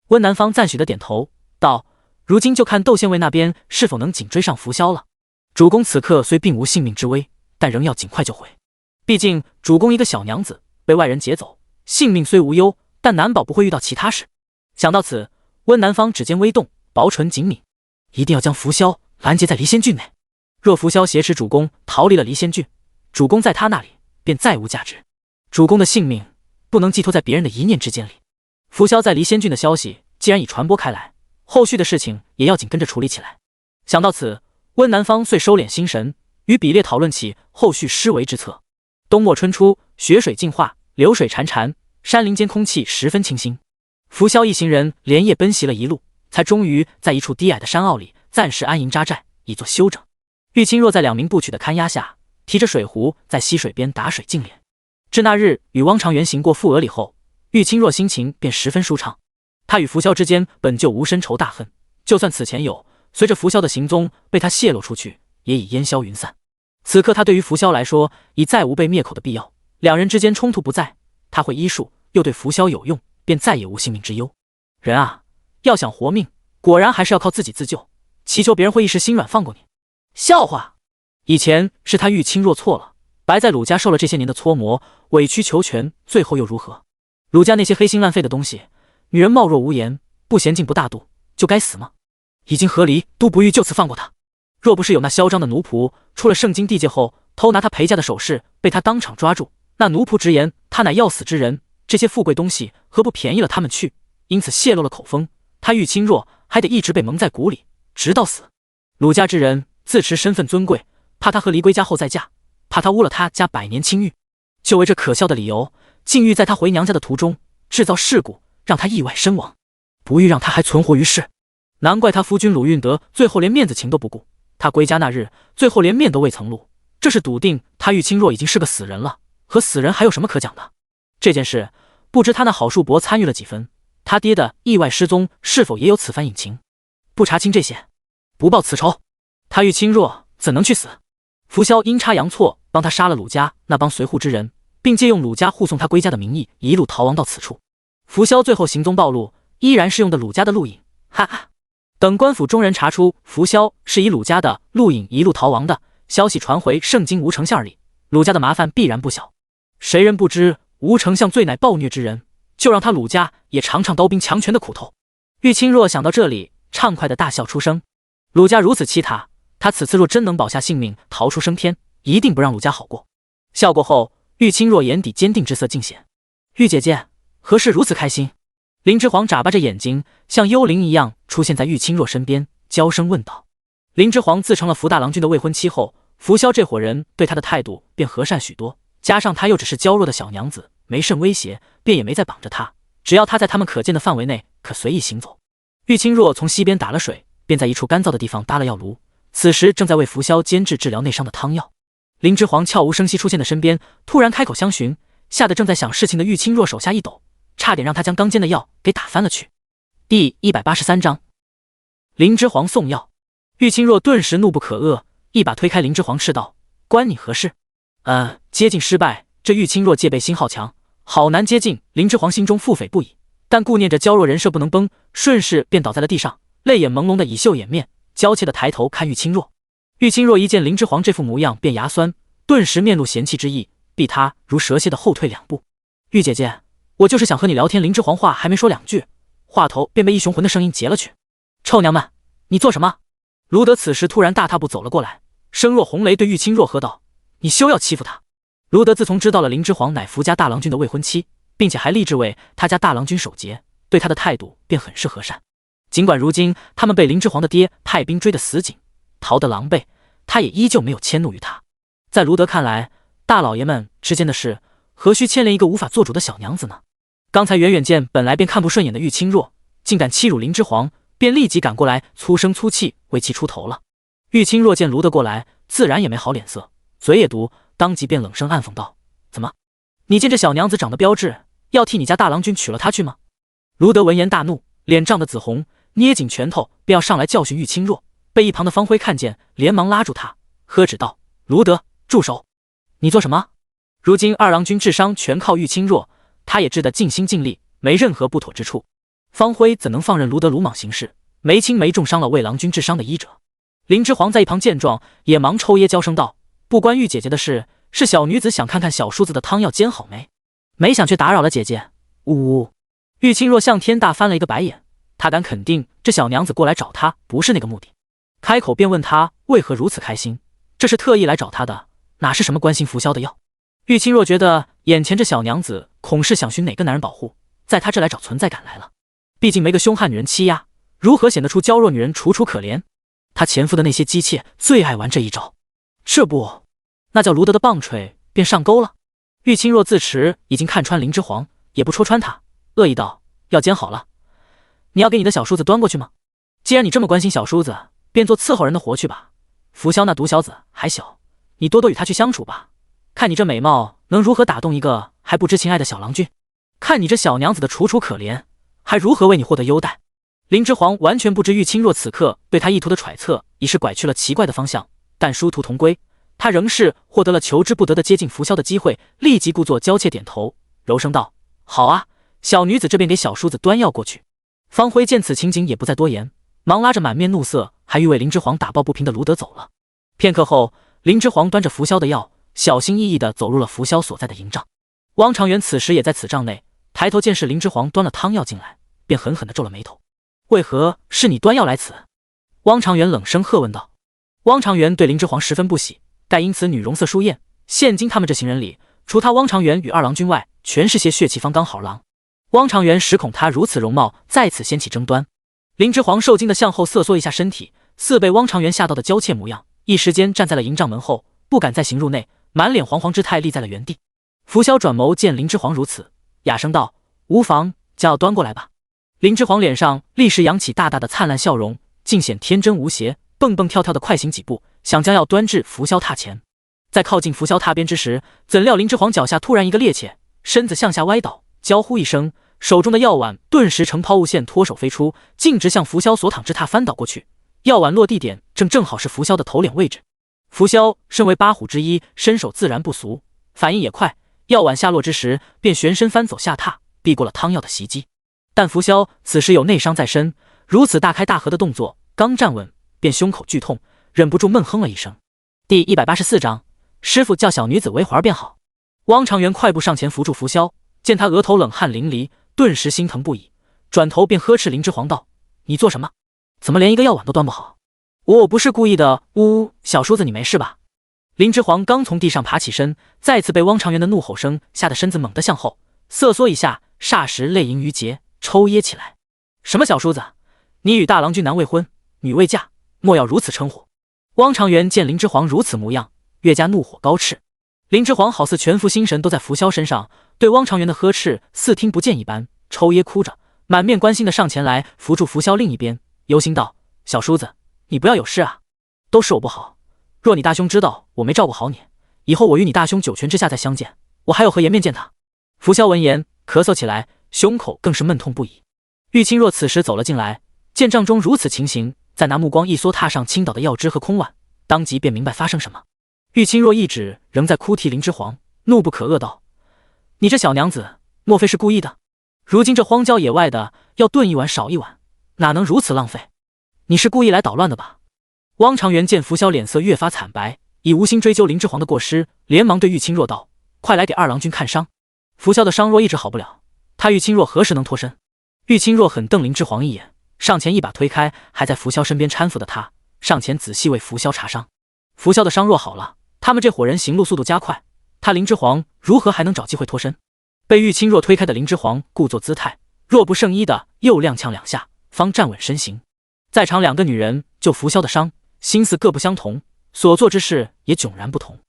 温南方赞许的点头道：“如今就看窦县尉那边是否能紧追上扶萧了。主公此刻虽并无性命之危，但仍要尽快就回。毕竟主公一个小娘子被外人劫走，性命虽无忧，但难保不会遇到其他事。”想到此，温南方指尖微动，薄唇紧抿，一定要将扶萧拦截在离仙郡内。若扶萧挟持主公逃离了离仙郡，主公在他那里便再无价值。主公的性命不能寄托在别人的一念之间里。扶萧在离仙郡的消息既然已传播开来，后续的事情也要紧跟着处理起来。想到此，温南方遂收敛心神，与比列讨论起后续施为之策。冬末春初，雪水净化，流水潺潺，山林间空气十分清新。扶萧一行人连夜奔袭了一路，才终于在一处低矮的山坳里暂时安营扎寨，以作休整。玉清若在2名部曲的看押下，提着水壶在溪水边打水净脸。至那日与汪长元行过富额里后，玉清若心情便十分舒畅。他与扶萧之间本就无深仇大恨，就算此前有，随着扶萧的行踪被他泄露出去，也已烟消云散。此刻他对于扶萧来说已再无被灭口的必要，两人之间冲突不在，他会医术，又对扶萧有用，便再也无性命之忧。人啊，要想活命，果然还是要靠自己自救，祈求别人会一时心软放过你。笑话！以前是他玉清若错了，白在鲁家受了这些年的搓磨，委曲求全，最后又如何？鲁家那些黑心烂肺的东西，女人貌若无颜，不娴静不大度，就该死吗？已经和离都不欲就此放过他。若不是有那嚣张的奴仆出了圣经地界后偷拿他陪嫁的首饰，被他当场抓住，那奴仆直言他乃要死之人，这些富贵东西何不便宜了他们去？因此泄露了口风，他玉清若还得一直被蒙在鼓里，直到死。鲁家之人自持身份尊贵，怕他和离归家后再嫁，怕他污了他家100年清誉，就为这可笑的理由，竟欲在他回娘家的途中制造事故，让他意外身亡，不欲让他还存活于世。难怪他夫君鲁运德最后连面子情都不顾，他归家那日最后连面都未曾露，这是笃定他玉清若已经是个死人了，和死人还有什么可讲的？这件事不知他那好叔伯参与了几分，他爹的意外失踪是否也有此番隐情？不查清这些，不报此仇，他玉清若怎能去死？扶萧阴差阳错帮他杀了鲁家那帮随护之人，并借用鲁家护送他归家的名义一路逃亡到此处。扶萧最后行踪暴露，依然是用的鲁家的录影，哈哈！等官府中人查出扶萧是以鲁家的录影一路逃亡的，消息传回盛京吴丞相里，鲁家的麻烦必然不小。谁人不知吴丞相最乃暴虐之人，就让他鲁家也尝尝刀兵强权的苦头。玉清若想到这里，畅快的大笑出声。鲁家如此欺他，他此次若真能保下性命，逃出升天，一定不让鲁家好过。笑过后，玉清若眼底坚定之色尽显。玉姐姐，何事如此开心？林之皇眨巴着眼睛，像幽灵一样出现在玉清若身边，娇声问道。林之皇自成了福大郎君的未婚妻后，福萧这伙人对他的态度便和善许多，加上他又只是娇弱的小娘子，没甚威胁，便也没再绑着他，只要他在他们可见的范围内，可随意行走。玉清若从溪边打了水，便在一处干燥的地方搭了药炉，此时正在为福萧煎制治疗内伤的汤药。林之皇悄无声息出现在身边，突然开口相询，吓得正在想事情的玉清若手下一抖，差点让他将刚煎的药给打翻了去。第183章，林之皇送药。玉清若顿时怒不可遏，一把推开林之皇，斥道：“关你何事？”接近失败，这玉清若戒备心好强，好难接近。林之皇心中腹诽不已，但顾念着娇弱人设不能崩，顺势便倒在了地上，泪眼朦胧的以袖掩面，娇怯的抬头看玉清若。玉清若一见林之皇这副模样，便牙酸，顿时面露嫌弃之意，避他如蛇蝎的后退2步。玉姐姐，我就是想和你聊天。林之皇话还没说2句，话头便被一雄浑的声音截了去。臭娘们，你做什么？卢德此时突然大踏步走了过来，声若洪雷对玉清若喝道：“你休要欺负他！”卢德自从知道了林之皇乃福家大郎君的未婚妻，并且还立志为他家大郎君守节，对他的态度便很是和善。尽管如今他们被林之皇的爹派兵追得死紧，逃得狼狈，他也依旧没有迁怒于他。在卢德看来，大老爷们之间的事，何须牵连一个无法做主的小娘子呢？刚才远远见本来便看不顺眼的玉清若，竟敢欺辱林之皇，便立即赶过来，粗声粗气为其出头了。玉清若见卢德过来，自然也没好脸色，嘴也毒，当即便冷声暗讽道：“怎么，你见这小娘子长得标致，要替你家大郎君娶了她去吗？”卢德闻言大怒，脸涨得紫红，捏紧拳头便要上来教训玉清若，被一旁的方辉看见，连忙拉住他，呵斥道：“卢德，住手！你做什么？如今二郎君治伤全靠玉清若，他也治得尽心尽力，没任何不妥之处。方辉怎能放任卢德鲁莽行事，没轻没重伤了为郎君治伤的医者？”林之皇在一旁见状，也忙抽噎娇声道：“不关玉姐姐的事，是小女子想看看小叔子的汤药煎好没，没想却打扰了姐姐。”呜呜！玉清若向天大翻了一个白眼，他敢肯定这小娘子过来找他不是那个目的，开口便问他为何如此开心，这是特意来找他的，哪是什么关心福萧的药？玉清若觉得眼前这小娘子恐是想寻哪个男人保护，在他这来找存在感来了。毕竟没个凶悍女人欺压，如何显得出娇弱女人楚楚可怜？他前夫的那些姬妾最爱玩这一招，这不，那叫卢德的棒槌便上钩了。玉清若自持已经看穿林之皇，也不戳穿他，恶意道：“药煎好了，你要给你的小叔子端过去吗？既然你这么关心小叔子，便做伺候人的活去吧。福萧那毒小子还小，你多多与他去相处吧。看你这美貌，能如何打动一个还不知情爱的小郎君？看你这小娘子的楚楚可怜，还如何为你获得优待？”林之皇完全不知玉清若此刻对他意图的揣测已是拐去了奇怪的方向，但殊途同归，他仍是获得了求之不得的接近福萧的机会，立即故作娇怯点头，柔声道：“好啊，小女子这便给小叔子端药过去。”方辉见此情景也不再多言，忙拉着满面怒色还欲为林之皇打抱不平的卢德走了。片刻后，林之皇端着福萧的药，小心翼翼地走入了福萧所在的营帐。汪长元此时也在此帐内，抬头见是林之皇端了汤药进来，便狠狠地皱了眉头：“为何是你端药来此？”汪长元冷声喝问道。汪长元对林之皇十分不喜，但因此女容色殊艳，现今他们这行人里，除他汪长元与二郎君外，全是些血气方刚好郎。汪长元实恐他如此容貌再次掀起争端。林之皇受惊的向后瑟缩一下身体，似被汪长元吓到的娇怯模样，一时间站在了营帐门后，不敢再行入内，满脸惶惶之态立在了原地。福萧转眸见林之皇如此，哑声道：“无妨，将药端过来吧。”林之皇脸上立时扬起大大的灿烂笑容，尽显天真无邪，蹦蹦跳跳的快行几步，想将药端至福萧榻前。在靠近福萧榻边之时，怎料林之皇脚下突然一个趔趄，身子向下歪倒，娇呼一声，手中的药碗顿时呈抛物线脱手飞出，径直向福萧所躺之榻翻倒过去。药碗落地点正好是福萧的头脸位置。福萧身为八虎之一，身手自然不俗，反应也快，药碗下落之时便旋身翻走下榻，避过了汤药的袭击。但福萧此时有内伤在身，如此大开大合的动作刚站稳，便胸口剧痛，忍不住闷哼了一声。第184章，师傅叫小女子为环便好。汪长元快步上前扶住扶萧，见他额头冷汗淋漓，顿时心疼不已，转头便呵斥林之皇道：“你做什么？怎么连一个药碗都端不好？”“我不是故意的。”“呜，小叔子你没事吧？”林之皇刚从地上爬起身，再次被汪长元的怒吼声吓得身子猛地向后瑟缩一下，霎时泪盈于睫，抽噎起来。“什么小叔子？你与大郎君男未婚，女未嫁，莫要如此称呼。”汪长元见林之皇如此模样，越加怒火高炽。林之皇好似全副心神都在扶萧身上，对汪长元的呵斥似听不见一般，抽噎哭着，满面关心的上前来扶住扶萧另一边，忧心道：“小叔子，你不要有事啊，都是我不好。若你大兄知道我没照顾好你，以后我与你大兄九泉之下再相见，我还有何颜面见他？”扶萧闻言咳嗽起来，胸口更是闷痛不已。玉清若此时走了进来，见帐中如此情形，再拿目光一梭踏上倾倒的药汁和空碗，当即便明白发生什么。玉清若一指仍在哭啼林之皇，怒不可遏道：“你这小娘子，莫非是故意的？如今这荒郊野外的，要炖一碗少一碗，哪能如此浪费？你是故意来捣乱的吧？”汪长元见扶萧脸色越发惨白，已无心追究林之皇的过失，连忙对玉清若道：“快来给二郎君看伤。扶萧的伤若一直好不了，他玉清若何时能脱身？”玉清若狠瞪林之皇一眼，上前一把推开还在扶萧身边搀扶的他，上前仔细为扶萧查伤。扶萧的伤若好了，他们这伙人行路速度加快，他林之皇如何还能找机会脱身？被玉清若推开的林之皇故作姿态，若不胜衣的又踉跄两下，方站稳身形。在场两个女人就扶萧的伤，心思各不相同，所做之事也迥然不同。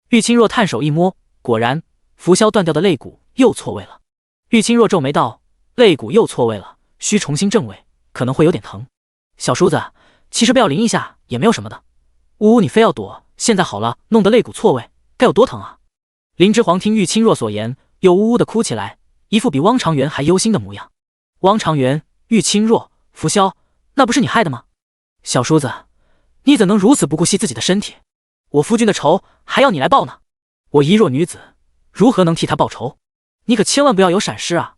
玉清若探手一摸，果然扶萧断掉的肋骨又错位了。玉清若皱眉道：“肋骨又错位了，需重新正位，可能会有点疼。小叔子，其实被要淋一下也没有什么的。呜，你非要躲，现在好了，弄得肋骨错位，该有多疼啊！”林之皇听玉清若所言，又呜呜的哭起来，一副比汪长元还忧心的模样。汪长元、玉清若、扶萧，那不是你害的吗？小叔子，你怎能如此不顾惜自己的身体？我夫君的仇还要你来报呢？我一弱女子，如何能替他报仇？你可千万不要有闪失啊！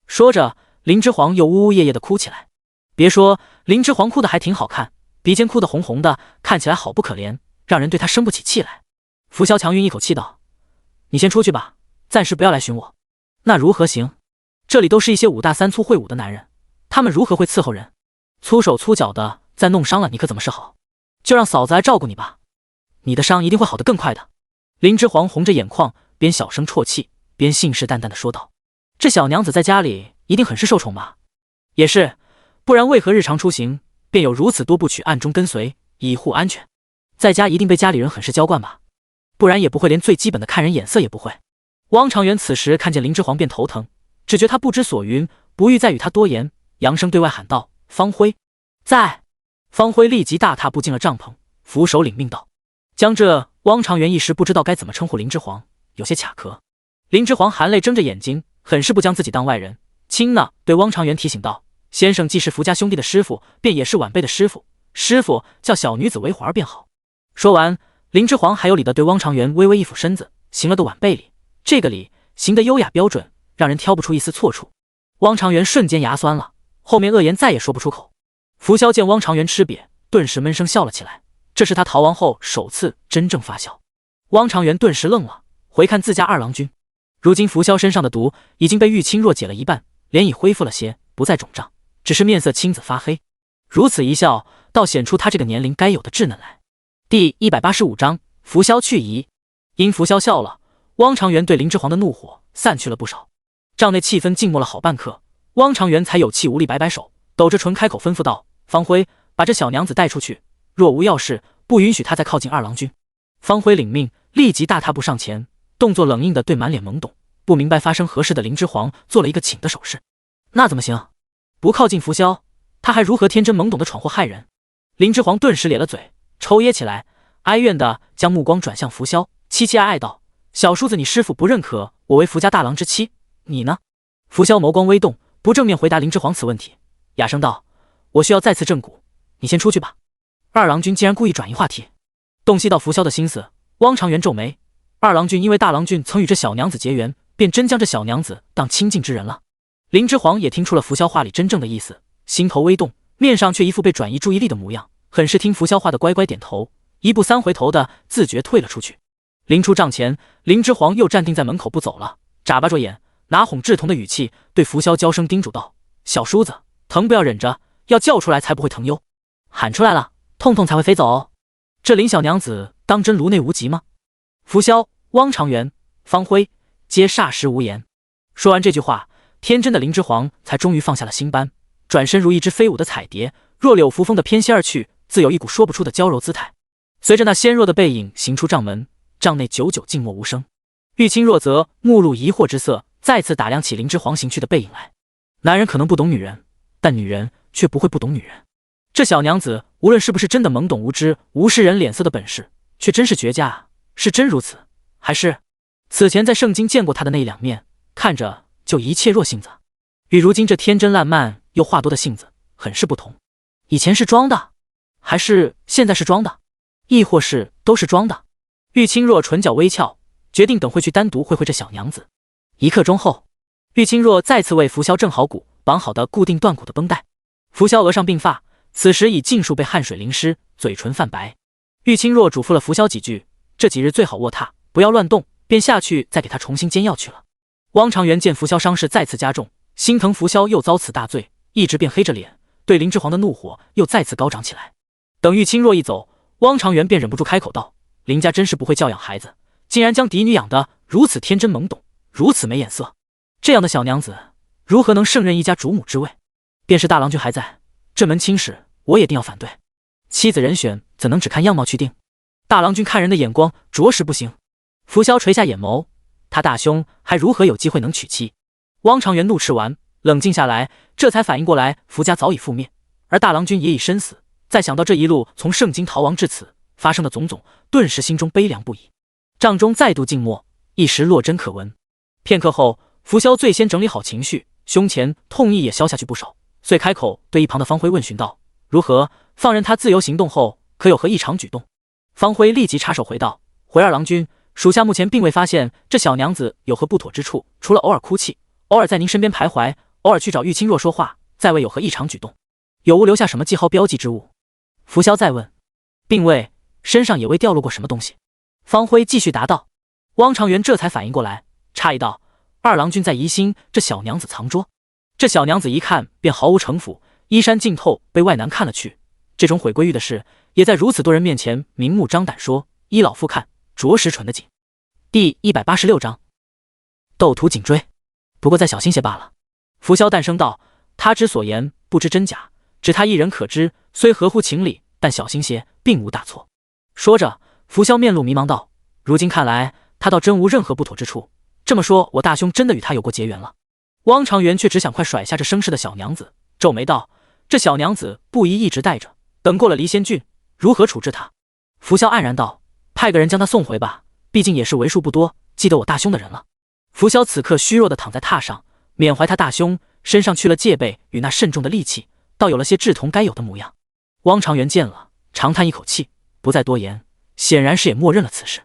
说着，林之皇又呜呜咽咽的哭起来。别说，林之皇哭的还挺好看，鼻尖哭得红红的，看起来好不可怜，让人对他生不起气来。扶萧强运一口气道：“你先出去吧，暂时不要来寻我。”“那如何行？这里都是一些五大三粗会武的男人，他们如何会伺候人？粗手粗脚的，再弄伤了你可怎么是好？就让嫂子来照顾你吧，你的伤一定会好得更快的。”林之皇红着眼眶，边小声啜泣，边信誓旦旦地说道：“这小娘子在家里一定很是受宠吧？也是，不然为何日常出行便有如此多部曲暗中跟随，以护安全？在家一定被家里人很是娇惯吧？不然也不会连最基本的看人眼色也不会。”汪长元此时看见林之皇便头疼，只觉他不知所云，不欲再与他多言，扬声对外喊道：“方辉，在！”方辉立即大踏步进了帐篷，俯首领命道：“将这。”汪长元一时不知道该怎么称呼林之皇，有些卡壳。林之皇含泪睁着眼睛，很是不将自己当外人，轻呢对汪长元提醒道：“先生既是福家兄弟的师傅，便也是晚辈的师傅，师傅叫小女子为环便好。”说完，林之皇还有礼的对汪长元微微一俯身子，行了个晚辈礼。这个礼行得优雅标准，让人挑不出一丝错处。汪长元瞬间牙酸了，后面恶言再也说不出口。扶萧见汪长元吃瘪，顿时闷声笑了起来。这是他逃亡后首次真正发笑。汪长元顿时愣了，回看自家二郎君，如今扶萧身上的毒已经被玉清若解了一半，脸已恢复了些，不再肿胀，只是面色青紫发黑。如此一笑，倒显出他这个年龄该有的稚嫩来。第185章扶萧去疑。因扶萧笑了，汪长元对林之皇的怒火散去了不少。帐内气氛静默了好半刻，汪长元才有气无力摆摆手，抖着唇开口吩咐道：“方辉，把这小娘子带出去，若无要事，不允许他再靠近二郎君。”方辉领命，立即大踏步上前，动作冷硬的对满脸懵懂不明白发生何事的林之皇做了一个请的手势。那怎么行？不靠近扶萧，他还如何天真懵懂的闯祸害人？林之皇顿时咧了嘴，抽噎起来，哀怨的将目光转向扶萧，凄凄哀哀道：“小叔子，你师父不认可我为福家大郎之妻，你呢？”扶萧眸光微动，不正面回答林之皇此问题，哑声道：“我需要再次正骨，你先出去吧。”二郎君竟然故意转移话题，洞悉到扶萧的心思，汪长元皱眉：“二郎君因为大郎君曾与这小娘子结缘，便真将这小娘子当亲近之人了。”林之皇也听出了扶萧话里真正的意思，心头微动，面上却一副被转移注意力的模样，很是听扶萧话的乖乖点头，一步三回头的自觉退了出去。临出帐前，林之皇又站定在门口不走了，眨巴着眼，拿哄稚童的语气对拂晓娇声叮嘱道：“小叔子，疼不要忍着，要叫出来才不会疼哟。喊出来了，痛痛才会飞走哦。这林小娘子当真颅内无疾吗？”拂晓、汪长元、方辉皆霎时无言。说完这句话，天真的林之皇才终于放下了心斑，转身如一只飞舞的彩蝶，若柳扶风的翩跹而去，自有一股说不出的娇柔姿态。随着那纤弱的背影行出帐门，帐内久久静默无声。玉清若则目露疑惑之色，再次打量起林之皇行去的背影来。男人可能不懂女人，但女人却不会不懂女人。这小娘子无论是不是真的懵懂无知、无视人脸色的本事，却真是绝佳啊！是真如此，还是此前在圣经见过她的那一两面，看着就一切若性子，与如今这天真烂漫又话多的性子很是不同。以前是装的，还是现在是装的，亦或是都是装的？玉清若唇角微翘，决定等会去单独会会这小娘子。一刻钟后，玉清若再次为拂晓正好骨绑好的固定断骨的绷带。拂晓额上鬓发此时已尽数被汗水淋湿，嘴唇泛白。玉清若嘱咐了拂晓几句，这几日最好卧榻，不要乱动，便下去再给他重新煎药去了。汪长元见拂晓伤势再次加重，心疼拂晓又遭此大罪，一直便黑着脸，对林之皇的怒火又再次高涨起来。等玉清若一走，汪长元便忍不住开口道：“林家真是不会教养孩子，竟然将嫡女养得如此天真懵懂，如此没眼色。这样的小娘子，如何能胜任一家主母之位？便是大郎君还在，这门亲事我也定要反对。妻子人选怎能只看样貌去定？大郎君看人的眼光着实不行。”拂晓垂下眼眸，他大兄还如何有机会能娶妻？汪长元怒斥完，冷静下来，这才反应过来拂家早已覆灭，而大郎君也已身死。再想到这一路从圣经逃亡至此发生的种种，顿时心中悲凉不已。帐中再度静默，一时落针可闻。片刻后，拂晓最先整理好情绪，胸前痛意也消下去不少，遂开口对一旁的方辉问询道：“如何放任他自由行动后，可有何异常举动？”方辉立即插手回道：“回二郎君，属下目前并未发现这小娘子有何不妥之处，除了偶尔哭泣，偶尔在您身边徘徊，偶尔去找玉清若说话，再未有何异常举动。有无留下什么记号标记之物？”拂晓再问：“并未，身上也未掉落过什么东西。”方辉继续答道。汪长元这才反应过来，诧异道：“二郎君在疑心这小娘子藏拙？”这小娘子一看便毫无城府，衣衫浸透，被外男看了去。这种毁规矩的事，也在如此多人面前明目张胆说，依老夫看，着实蠢得紧。第186章，斗图紧追，不过再小心些罢了。拂晓淡声道：“他之所言不知真假，只他一人可知，虽合乎情理，但小心些，并无大错。”说着，拂晓面露迷茫道：“如今看来，他倒真无任何不妥之处。这么说，我大兄真的与他有过结缘了？”汪长元却只想快甩下这生事的小娘子，皱眉道：“这小娘子不宜一直带着，等过了离仙郡，如何处置她？”拂晓黯然道：“派个人将她送回吧，毕竟也是为数不多记得我大兄的人了。”拂晓此刻虚弱地躺在榻上，缅怀他大兄，身上去了戒备与那慎重的戾气，倒有了些志同该有的模样。汪长元见了，长叹一口气，不再多言，显然是也默认了此事。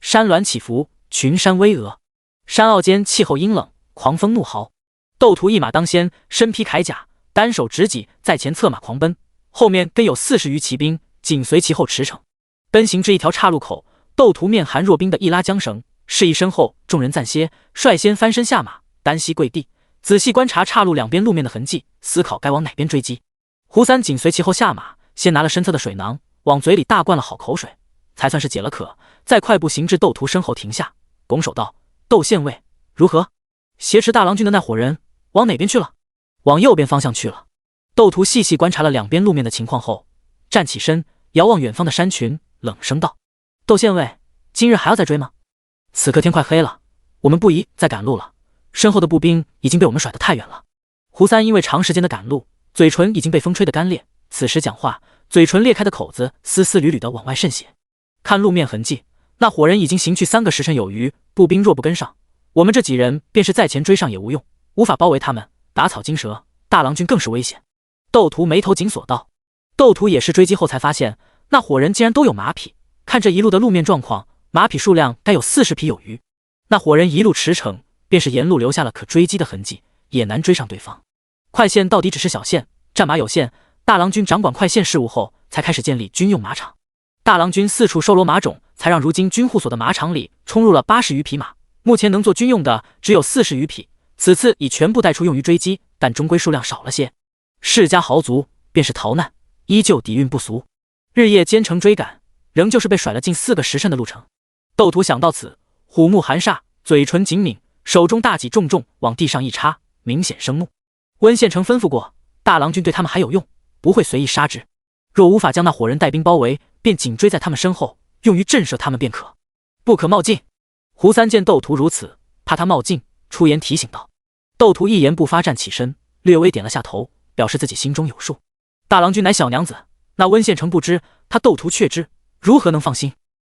山峦起伏，群山巍峨，山坳间气候阴冷，狂风怒号。斗图一马当先，身披铠甲，单手执戟在前策马狂奔，后面跟有40余骑兵紧随其后驰骋。奔行至一条岔路口，斗图面寒若冰的一拉缰绳，示意身后众人暂歇，率先翻身下马，单膝跪地，仔细观察岔路两边路面的痕迹，思考该往哪边追击。胡三紧随其后下马，先拿了身侧的水囊，往嘴里大灌了好口水，才算是解了渴，再快步行至斗图身后停下，拱手道：“窦县尉，如何？挟持大郎君的那伙人往哪边去了？”“往右边方向去了。”斗图细细观察了两边路面的情况后，站起身，遥望远方的山群，冷声道：“窦县尉，今日还要再追吗？此刻天快黑了，我们不宜再赶路了，身后的步兵已经被我们甩得太远了。”胡三因为长时间的赶路，嘴唇已经被风吹得干裂，此时讲话，嘴唇裂开的口子丝丝缕缕的往外渗血。看路面痕迹，那伙人已经行去3个时辰有余，步兵若不跟上，我们这几人便是再前追上也无用，无法包围他们，打草惊蛇，大郎君更是危险。斗图眉头紧锁道。斗图也是追击后才发现，那伙人竟然都有马匹，看这一路的路面状况，马匹数量该有40匹有余。那伙人一路驰骋，便是沿路留下了可追击的痕迹，也难追上对方。快线到底只是小线，战马有限，大郎君掌管快线事务后，才开始建立军用马场。大郎君四处收罗马种，才让如今军护所的马场里冲入了80余匹马，目前能做军用的只有40余匹，此次已全部带出用于追击，但终归数量少了些。世家豪族便是逃难，依旧底蕴不俗，日夜兼程追赶，仍旧是被甩了近4个时辰的路程。窦屠想到此，虎目含煞，嘴唇紧抿，手中大戟重重往地上一插，明显生怒。温献成吩咐过，大郎君对他们还有用，不会随意杀之。若无法将那伙人带兵包围，便紧追在他们身后，用于震慑他们便可，不可冒进。胡三见窦屠如此，怕他冒进，出言提醒道。窦屠一言不发，站起身，略微点了下头，表示自己心中有数。大郎君乃小娘子，那温献成不知，他窦屠却知，如何能放心？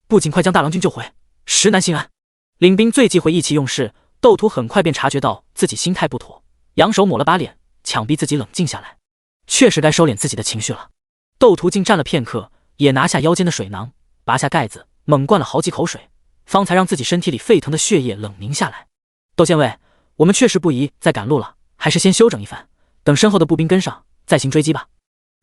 不尽快将大郎君救回，实难心安。领兵最忌讳意气用事，窦屠很快便察觉到自己心态不妥，扬手抹了把脸，强逼自己冷静下来。确实该收敛自己的情绪了。窦屠竟站了片刻，也拿下腰间的水囊，拔下盖子，猛灌了好几口水，方才让自己身体里沸腾的血液冷凝下来。窦县尉，我们确实不宜再赶路了，还是先休整一番，等身后的步兵跟上，再行追击吧。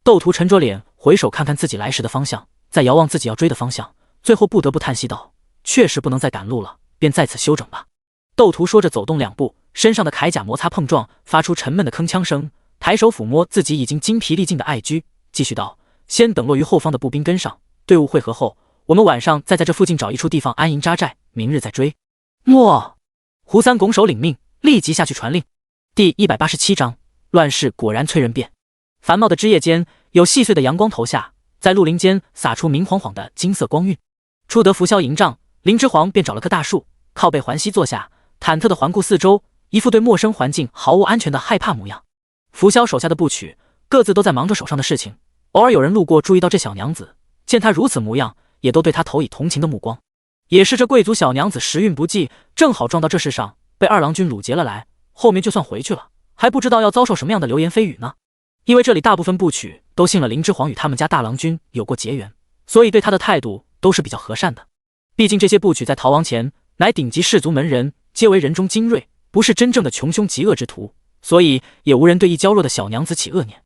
窦屠沉着脸，回首看看自己来时的方向，再遥望自己要追的方向，最后不得不叹息道：确实不能再赶路了，便在此休整吧。窦屠说着走动2步，身上的铠甲摩擦碰撞，发出沉闷的铿锵声，抬手抚摸自己已经精疲力尽的爱驹，继续道：先等落于后方的步兵跟上，队伍汇合后，我们晚上再在这附近找一处地方安营扎寨，明日再追。诺。胡三拱手领命，立即下去传令。第187章，乱世果然催人变。繁茂的枝叶间，有细碎的阳光投下，在绿林间洒出明晃晃的金色光晕。出得拂晓营帐，林之煌便找了棵大树，靠背环膝坐下，忐忑地环顾四周，一副对陌生环境毫无安全的害怕模样。拂晓手下的部曲各自都在忙着手上的事情，偶尔有人路过注意到这小娘子，见她如此模样，也都对她投以同情的目光。也是这贵族小娘子时运不济，正好撞到这世上，被二郎君掳劫了来，后面就算回去了，还不知道要遭受什么样的流言蜚语呢。因为这里大部分部曲都信了林之煌与他们家大郎君有过结缘，所以对他的态度都是比较和善的。毕竟这些部曲在逃亡前乃顶级氏族门人，皆为人中精锐，不是真正的穷凶极恶之徒，所以也无人对一娇弱的小娘子起恶念。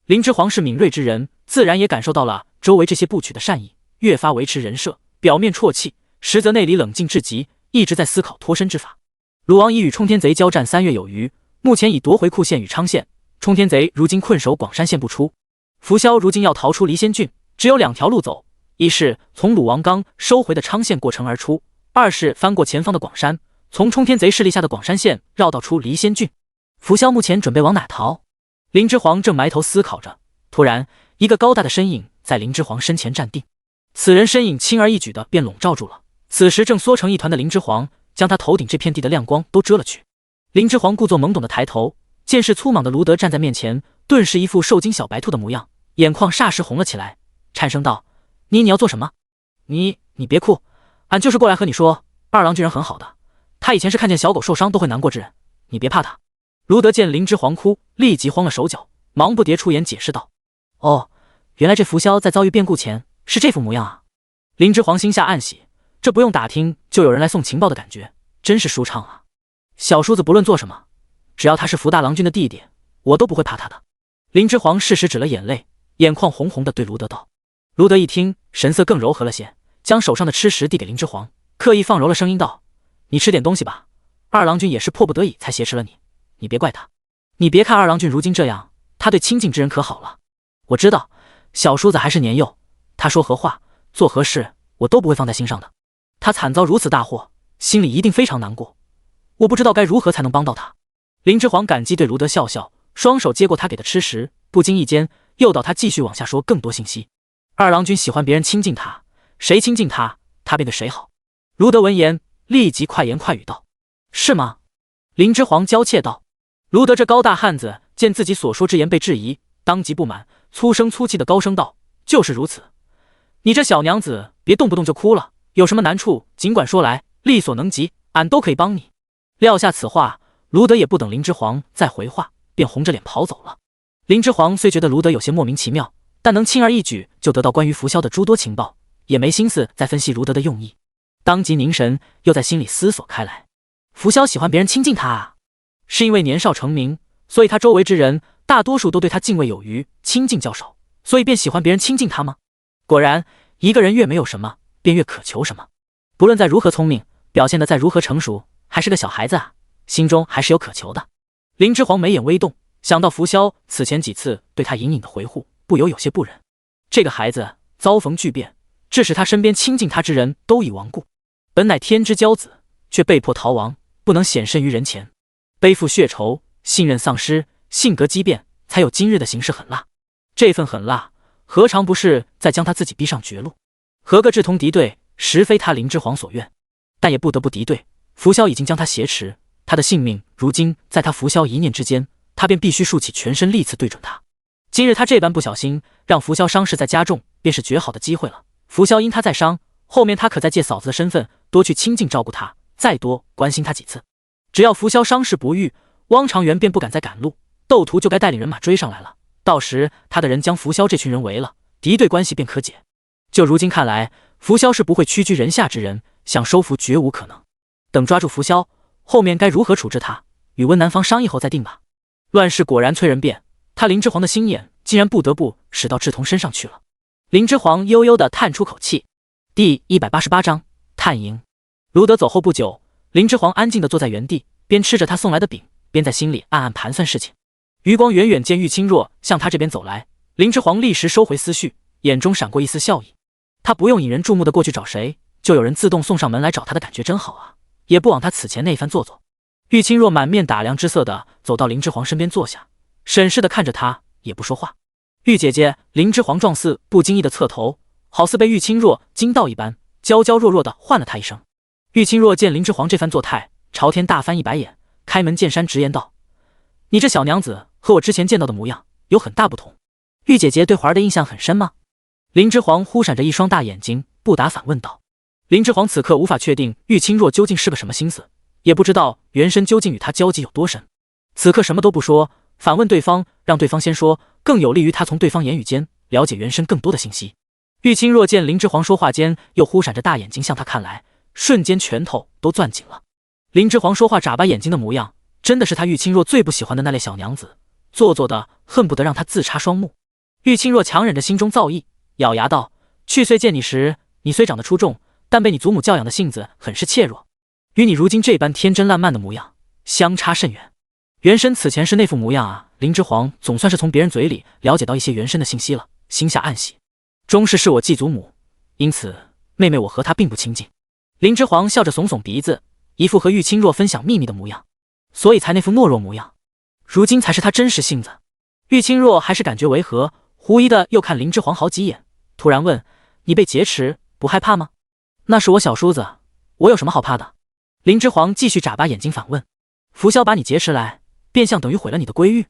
林之煌是敏锐之人，自然也感受到了周围这些部曲的善意，越发维持人设，表面啜泣，实则内里冷静至极，一直在思考脱身之法。鲁王已与冲天贼交战3月有余，目前已夺回库县与昌县，冲天贼如今困守广山县不出。扶萧如今要逃出离仙郡，只有2条路走，一是从鲁王刚收回的昌县过城而出，二是翻过前方的广山，从冲天贼势力下的广山县绕道出离仙郡。扶萧目前准备往哪逃？林之煌正埋头思考着，突然一个高大的身影在林之煌身前站定，此人身影轻而易举的便笼罩住了此时正缩成一团的林之煌，将他头顶这片地的亮光都遮了去。林之煌故作懵懂的抬头，见是粗莽的卢德站在面前，顿时一副受惊小白兔的模样，眼眶霎时红了起来，颤声道：你要做什么？你别哭，俺就是过来和你说，二郎君人很好的，他以前是看见小狗受伤都会难过之人，你别怕他。卢德见林之煌哭，立即慌了手脚，忙不迭出言解释道：哦，原来这扶萧在遭遇变故前是这副模样啊。林之煌心下暗喜，这不用打听就有人来送情报的感觉，真是舒畅啊。小叔子不论做什么，只要他是扶大郎君的弟弟，我都不会怕他的。林之煌适时止了眼泪，眼眶红红的对卢德道。卢德一听，神色更柔和了些，将手上的吃食递给林之煌，刻意放柔了声音道：你吃点东西吧，二郎君也是迫不得已才挟持了你，你别怪他。你别看二郎君如今这样，他对亲近之人可好了。我知道小叔子还是年幼，他说何话做何事我都不会放在心上的。他惨遭如此大祸，心里一定非常难过，我不知道该如何才能帮到他。林之煌感激对卢德笑笑，双手接过他给的吃食，不经意间诱导他继续往下说更多信息。二郎君喜欢别人亲近他，谁亲近他，他便对谁好。卢德闻言立即快言快语道：是吗？林之煌娇怯道。卢德这高大汉子见自己所说之言被质疑，当即不满，粗声粗气的高声道：就是如此，你这小娘子别动不动就哭了，有什么难处尽管说来，力所能及，俺都可以帮你。撂下此话，卢德也不等林之煌再回话，便红着脸跑走了。林之煌虽觉得卢德有些莫名其妙，但能轻而易举就得到关于扶萧的诸多情报，也没心思再分析卢德的用意，当即凝神，又在心里思索开来。扶萧喜欢别人亲近他啊，是因为年少成名，所以他周围之人大多数都对他敬畏有余，亲近较少，所以便喜欢别人亲近他吗？果然，一个人越没有什么，便越渴求什么。不论再如何聪明，表现得再如何成熟，还是个小孩子啊，心中还是有渴求的。林之皇眉眼微动，想到拂晓此前几次对他隐隐的回护，不由有些不忍。这个孩子遭逢巨变，致使他身边亲近他之人都已亡故，本乃天之骄子，却被迫逃亡，不能显身于人前，背负血仇，信任丧失，性格激变，才有今日的行事狠辣。这份狠辣，何尝不是在将他自己逼上绝路？和个志同敌对，实非他林之皇所愿，但也不得不敌对。拂晓已经将他挟持，他的性命如今在他拂晓一念之间，他便必须竖起全身利刺对准他。今日他这般不小心，让拂晓伤势再加重，便是绝好的机会了。拂晓因他再伤，后面他可再借嫂子的身份多去亲近照顾他，再多关心他几次。只要拂晓伤势不愈，汪长元便不敢再赶路，窦屠就该带领人马追上来了。到时他的人将拂晓这群人围了，敌对关系便可解。就如今看来，拂晓是不会屈居人下之人，想收服绝无可能。等抓住拂晓，后面该如何处置他，与温南方商议后再定吧。乱世果然催人变，他林之皇的心眼竟然不得不使到志同身上去了。林之皇悠悠地叹出口气。第188章探营。卢德走后不久，林之皇安静地坐在原地，边吃着他送来的饼，边在心里暗暗盘算事情。余光远远见玉清若向他这边走来，林之皇立时收回思绪，眼中闪过一丝笑意。他不用引人注目的过去找谁，就有人自动送上门来找他的感觉真好啊，也不枉他此前那一番做作。玉清若满面打量之色的走到林之皇身边坐下，审视的看着他，也不说话。玉姐姐，林之皇状似不经意的侧头，好似被玉清若惊到一般，娇娇弱弱的唤了他一声。玉清若见林之皇这番作态，朝天大翻一白眼，开门见山直言道：“你这小娘子和我之前见到的模样有很大不同。玉姐姐对环儿的印象很深吗？”林之皇忽闪着一双大眼睛，不答反问道。林之皇此刻无法确定玉清若究竟是个什么心思，也不知道原身究竟与他交集有多深。此刻什么都不说，反问对方，让对方先说，更有利于他从对方言语间了解原身更多的信息。玉清若见林之皇说话间又忽闪着大眼睛向他看来，瞬间拳头都攥紧了。林之皇说话眨巴眼睛的模样，真的是他玉清若最不喜欢的那类小娘子，做作的恨不得让他自插双目。玉清若强忍着心中躁意，咬牙道：“去岁见你时，你虽长得出众，但被你祖母教养的性子很是怯弱，与你如今这般天真烂漫的模样相差甚远。原身此前是那副模样啊！”林之皇总算是从别人嘴里了解到一些原身的信息了，心下暗喜。终是我继祖母，因此妹妹我和她并不亲近。林之皇笑着耸耸鼻子，一副和玉清若分享秘密的模样，所以才那副懦弱模样。如今才是他真实性子。玉清若还是感觉违和，狐疑的又看林之皇好几眼，突然问：“你被劫持，不害怕吗？”“那是我小叔子，我有什么好怕的？”林之皇继续眨巴眼睛反问：“拂晓把你劫持来，变相等于毁了你的归玉，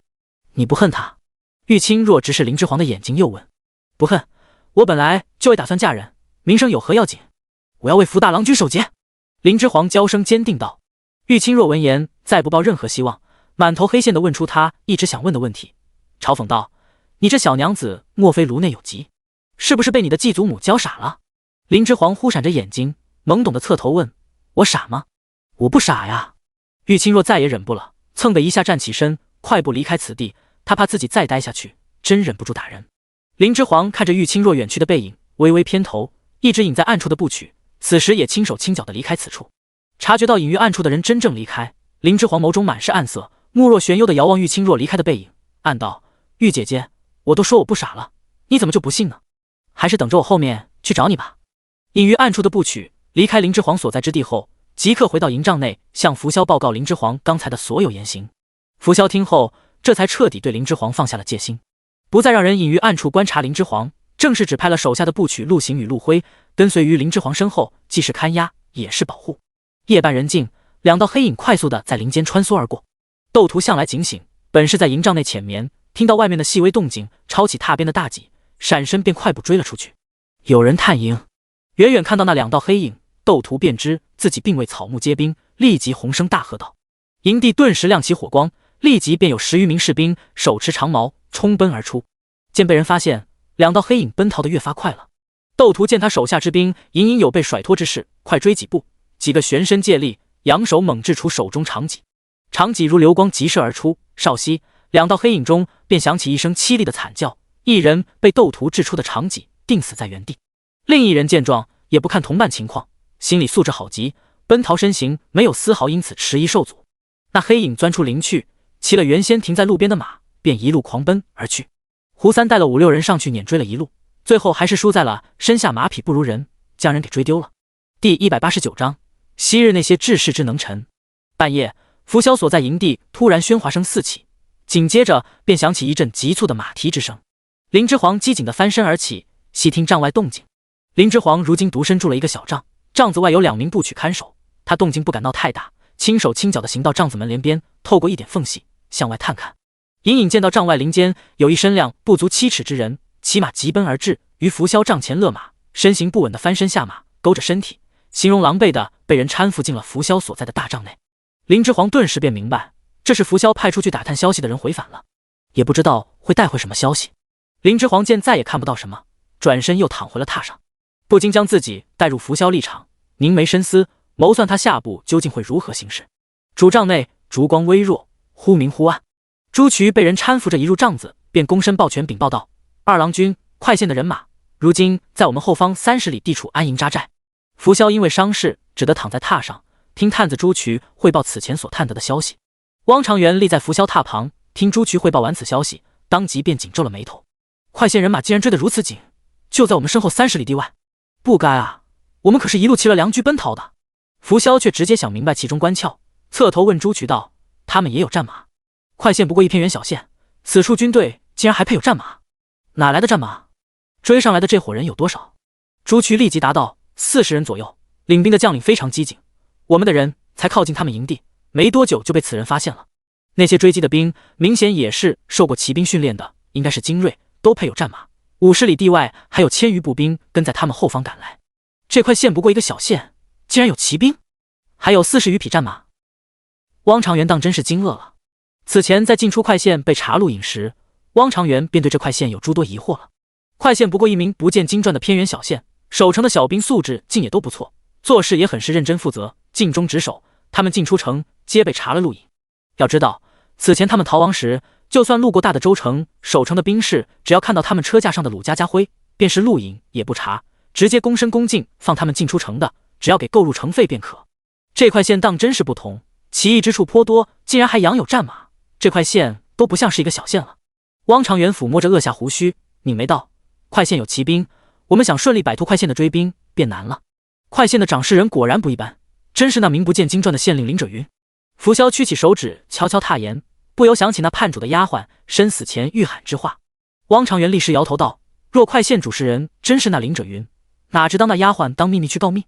你不恨他？”玉清若直视林之皇的眼睛，又问：“不恨，我本来就未打算嫁人，名声有何要紧？我要为福大郎君守节。”林之皇娇声坚定道。玉清若闻言，再不抱任何希望，满头黑线的问出他一直想问的问题，嘲讽道：“你这小娘子，莫非颅内有疾？是不是被你的继祖母教傻了？”林之皇忽闪着眼睛，懵懂的侧头问：“我傻吗？”“我不傻呀。”玉清若再也忍不了，蹭的一下站起身，快步离开此地。他怕自己再待下去，真忍不住打人。林之皇看着玉清若远去的背影，微微偏头，一直隐在暗处的步曲，此时也轻手轻脚的离开此处。察觉到隐于暗处的人真正离开，林之皇眸中满是暗色，目若玄幽的遥望玉清若离开的背影，暗道：“玉姐姐，我都说我不傻了，你怎么就不信呢？还是等着我后面去找你吧。”隐于暗处的步曲离开林之皇所在之地后，即刻回到营帐内，向拂晓报告林之皇刚才的所有言行。拂晓听后，这才彻底对林之皇放下了戒心，不再让人隐于暗处观察林之皇，正式指派了手下的部曲陆行与陆辉跟随于林之皇身后，既是看押，也是保护。夜半人静，两道黑影快速的在林间穿梭而过。窦屠向来警醒，本是在营帐内浅眠，听到外面的细微动静，抄起踏边的大戟，闪身便快步追了出去。有人探营。远远看到那两道黑影，窦屠便知自己并未草木皆兵，立即洪声大喝道：“营地顿时亮起火光，立即便有10余名士兵手持长矛冲奔而出。见被人发现，两道黑影奔逃得越发快了。窦屠见他手下之兵隐隐有被甩脱之势，快追几步，几个旋身借力，扬手猛掷出手中长戟，长戟如流光急射而出。稍息，两道黑影中便响起一声凄厉的惨叫，一人被窦屠掷出的长戟钉死在原地。另一人见状，也不看同伴情况，心理素质好极，奔逃身形没有丝毫因此迟疑受阻。那黑影钻出林去，骑了原先停在路边的马，便一路狂奔而去。胡三带了5、6人上去撵追了一路，最后还是输在了身下马匹不如人，将人给追丢了。第189章，昔日那些志士之能臣。半夜，拂晓所在营地突然喧哗声四起，紧接着便响起一阵急促的马蹄之声。林之煌机警地翻身而起，细听帐外动静。林之煌如今独身住了一个小帐，帐子外有2名部曲看守，他动静不敢闹太大，轻手轻脚地行到帐子门帘边，透过一点缝隙向外探看，隐隐见到帐外林间有一身量不足7尺之人，骑马急奔而至，于拂晓帐前勒马，身形不稳地翻身下马，勾着身体，形容狼狈地被人搀扶进了拂晓所在的大帐内。林之煌顿时便明白，这是拂晓派出去打探消息的人回返了，也不知道会带回什么消息。林之煌见再也看不到什么，转身又躺回了榻上，不禁将自己带入拂晓立场，凝眉深思，谋算他下步究竟会如何行事。主帐内烛光微弱，忽明忽暗。朱渠被人搀扶着一入帐子，便躬身抱拳禀报道：“二郎君，快县的人马如今在我们后方30里地处安营扎寨。”拂晓因为伤势，只得躺在榻上，听探子朱渠汇报此前所探得的消息。汪长元立在拂晓榻旁，听朱渠汇报完此消息，当即便紧皱了眉头。快县人马既然追得如此紧，就在我们身后30里地外，不该啊！我们可是一路骑了良驹奔逃的。拂晓却直接想明白其中关窍，侧头问朱渠道：“他们也有战马？快县不过一偏远小县，此处军队竟然还配有战马？哪来的战马？追上来的这伙人有多少？”朱渠立即答道：“40人左右。领兵的将领非常机警，我们的人才靠近他们营地，没多久就被此人发现了。那些追击的兵明显也是受过骑兵训练的，应该是精锐，都配有战马。50里地外还有1000余步兵跟在他们后方赶来。这块县不过一个小县，竟然有骑兵，还有40余匹战马。”汪长元当真是惊愕了。此前在进出快县被查录饮时，汪长元便对这块县有诸多疑惑了。快县不过一名不见经传的偏远小县，守城的小兵素质竟也都不错，做事也很是认真负责，尽忠职守。他们进出城皆被查了录影。要知道，此前他们逃亡时，就算路过大的州城，守城的兵士只要看到他们车架上的鲁家家徽，便是录影也不查，直接躬身恭敬放他们进出城的，只要给购入城费便可。这块县当真是不同，奇异之处颇多，竟然还养有战马，这块县都不像是一个小县了。汪长元抚摸着额下胡须，拧眉道：“快县有骑兵，我们想顺利摆脱快县的追兵便难了。快县的掌事人果然不一般，真是那名不见经传的县令林者云。”拂晓屈起手指悄悄踏言，不由想起那叛主的丫鬟身死前欲喊之话。汪长元立时摇头道：“若快县主事人真是那林者云，哪知当那丫鬟当秘密去告密？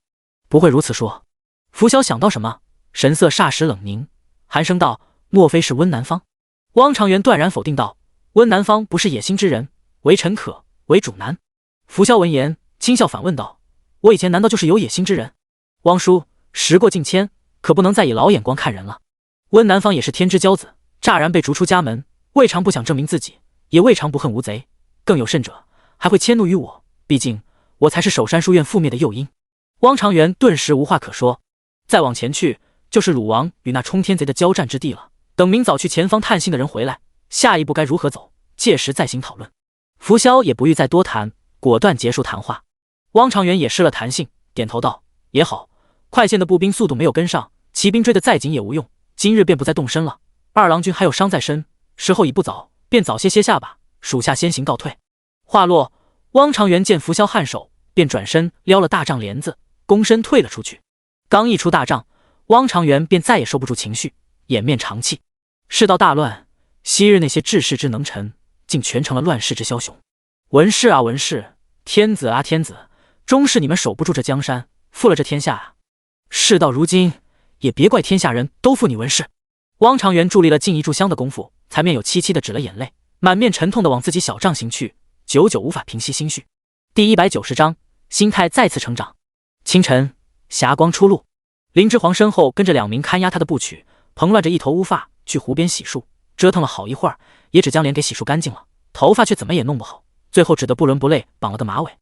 不会如此说。”拂晓想到什么，神色霎时冷凝，寒声道：“莫非是温南方？”汪长元断然否定道：“温南方不是野心之人，为臣可，为主难。”拂晓闻言轻笑反问道：“我以前难道就是有野心之人？汪叔，时过境迁，可不能再以老眼光看人了。温南方也是天之骄子，乍然被逐出家门，未尝不想证明自己，也未尝不恨无贼，更有甚者，还会迁怒于我，毕竟我才是守山书院覆灭的诱因。”汪长元顿时无话可说。再往前去，就是鲁王与那冲天贼的交战之地了。等明早去前方探信的人回来，下一步该如何走，届时再行讨论。拂晓也不欲再多谈，果断结束谈话。汪长元也失了弹性，点头道：“也好，快县的步兵速度没有跟上，骑兵追得再紧也无用，今日便不再动身了。二郎君还有伤在身，时候已不早，便早些歇下吧，属下先行告退。”话落，汪长元见拂晓颔首，便转身撩了大帐帘子，躬身退了出去。刚一出大帐，汪长元便再也收不住情绪，掩面长泣。世道大乱，昔日那些治世之能臣，竟全成了乱世之枭雄。文士啊文士，天子啊天子，终是你们守不住这江山，负了这天下啊！事到如今，也别怪天下人都负你文士。汪长元伫立了近1炷香的功夫，才面有凄凄的止了眼泪，满面沉痛的往自己小帐行去，久久无法平息心绪。第190章，心态再次成长。清晨，霞光初露，林之煌身后跟着2名看押他的部曲，蓬乱着一头乌发去湖边洗漱，折腾了好一会儿，也只将脸给洗漱干净了，头发却怎么也弄不好，最后只得不伦不类绑了个马尾。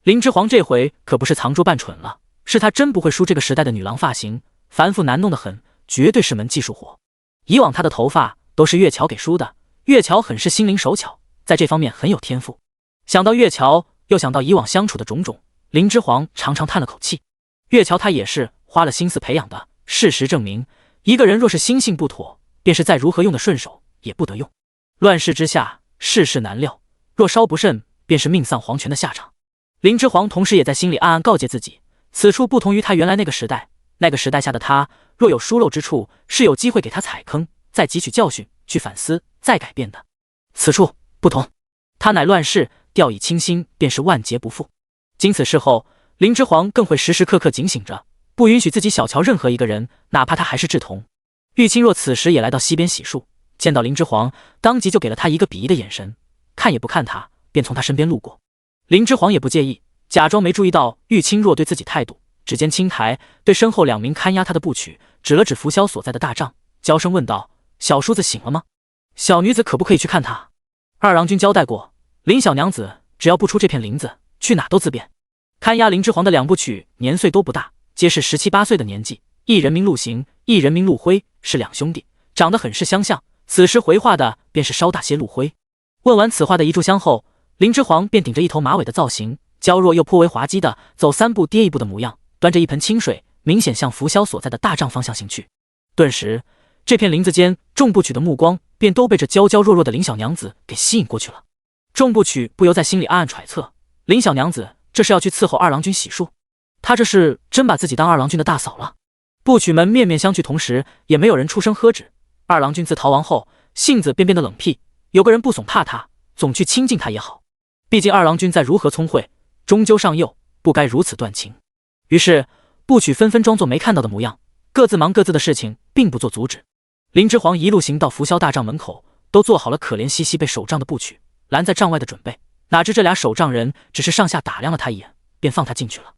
林之煌这回可不是藏拙扮蠢了，是他真不会梳这个时代的女郎发型，繁复难弄得很，绝对是门技术活。以往他的头发都是月桥给梳的，月桥很是心灵手巧，在这方面很有天赋。想到月桥，又想到以往相处的种种，林之皇长长叹了口气。月桥他也是花了心思培养的，事实证明，一个人若是心性不妥，便是再如何用的顺手也不得用。乱世之下，世事难料，若稍不慎，便是命丧黄泉的下场。林之皇同时也在心里暗暗告诫自己，此处不同于他原来那个时代，那个时代下的他，若有疏漏之处，是有机会给他踩坑，再汲取教训，去反思，再改变的。此处不同，他乃乱世，掉以轻心，便是万劫不复。经此事后，林之皇更会时时刻刻警醒着，不允许自己小瞧任何一个人，哪怕他还是稚童。玉清若此时也来到溪边洗漱，见到林之皇，当即就给了他一个鄙夷的眼神，看也不看他，便从他身边路过。林之皇也不介意，假装没注意到玉清若对自己态度，指尖轻抬，对身后2名看押他的部曲指了指拂晓所在的大帐，娇声问道：“小叔子醒了吗？小女子可不可以去看他？”二郎君交代过，林小娘子只要不出这片林子，去哪都自便。看押林之皇的2部曲年岁都不大，皆是17、18岁的年纪，一人名陆行，一人名陆辉，是2兄弟，长得很是相像。此时回话的便是稍大些陆辉。问完此话的一炷香后，林之皇便顶着一头马尾的造型，娇弱又颇为滑稽的走3步跌1步的模样，端着一盆清水，明显向拂晓所在的大帐方向行去。顿时，这片林子间众部曲的目光便都被这娇娇弱弱的林小娘子给吸引过去了。众部曲不由在心里暗暗揣测，林小娘子这是要去伺候二郎君洗漱，她这是真把自己当二郎君的大嫂了。部曲们面面相觑，同时也没有人出声喝止。二郎君自逃亡后，性子便变得冷僻，有个人不总怕他，总去亲近他也好。毕竟二郎君再如何聪慧，终究尚幼，不该如此断情。于是部曲纷纷装作没看到的模样，各自忙各自的事情，并不做阻止。林之皇一路行到拂晓大帐门口，都做好了可怜兮兮被守帐的部曲拦在帐外的准备。哪知这俩守帐人只是上下打量了他一眼，便放他进去了。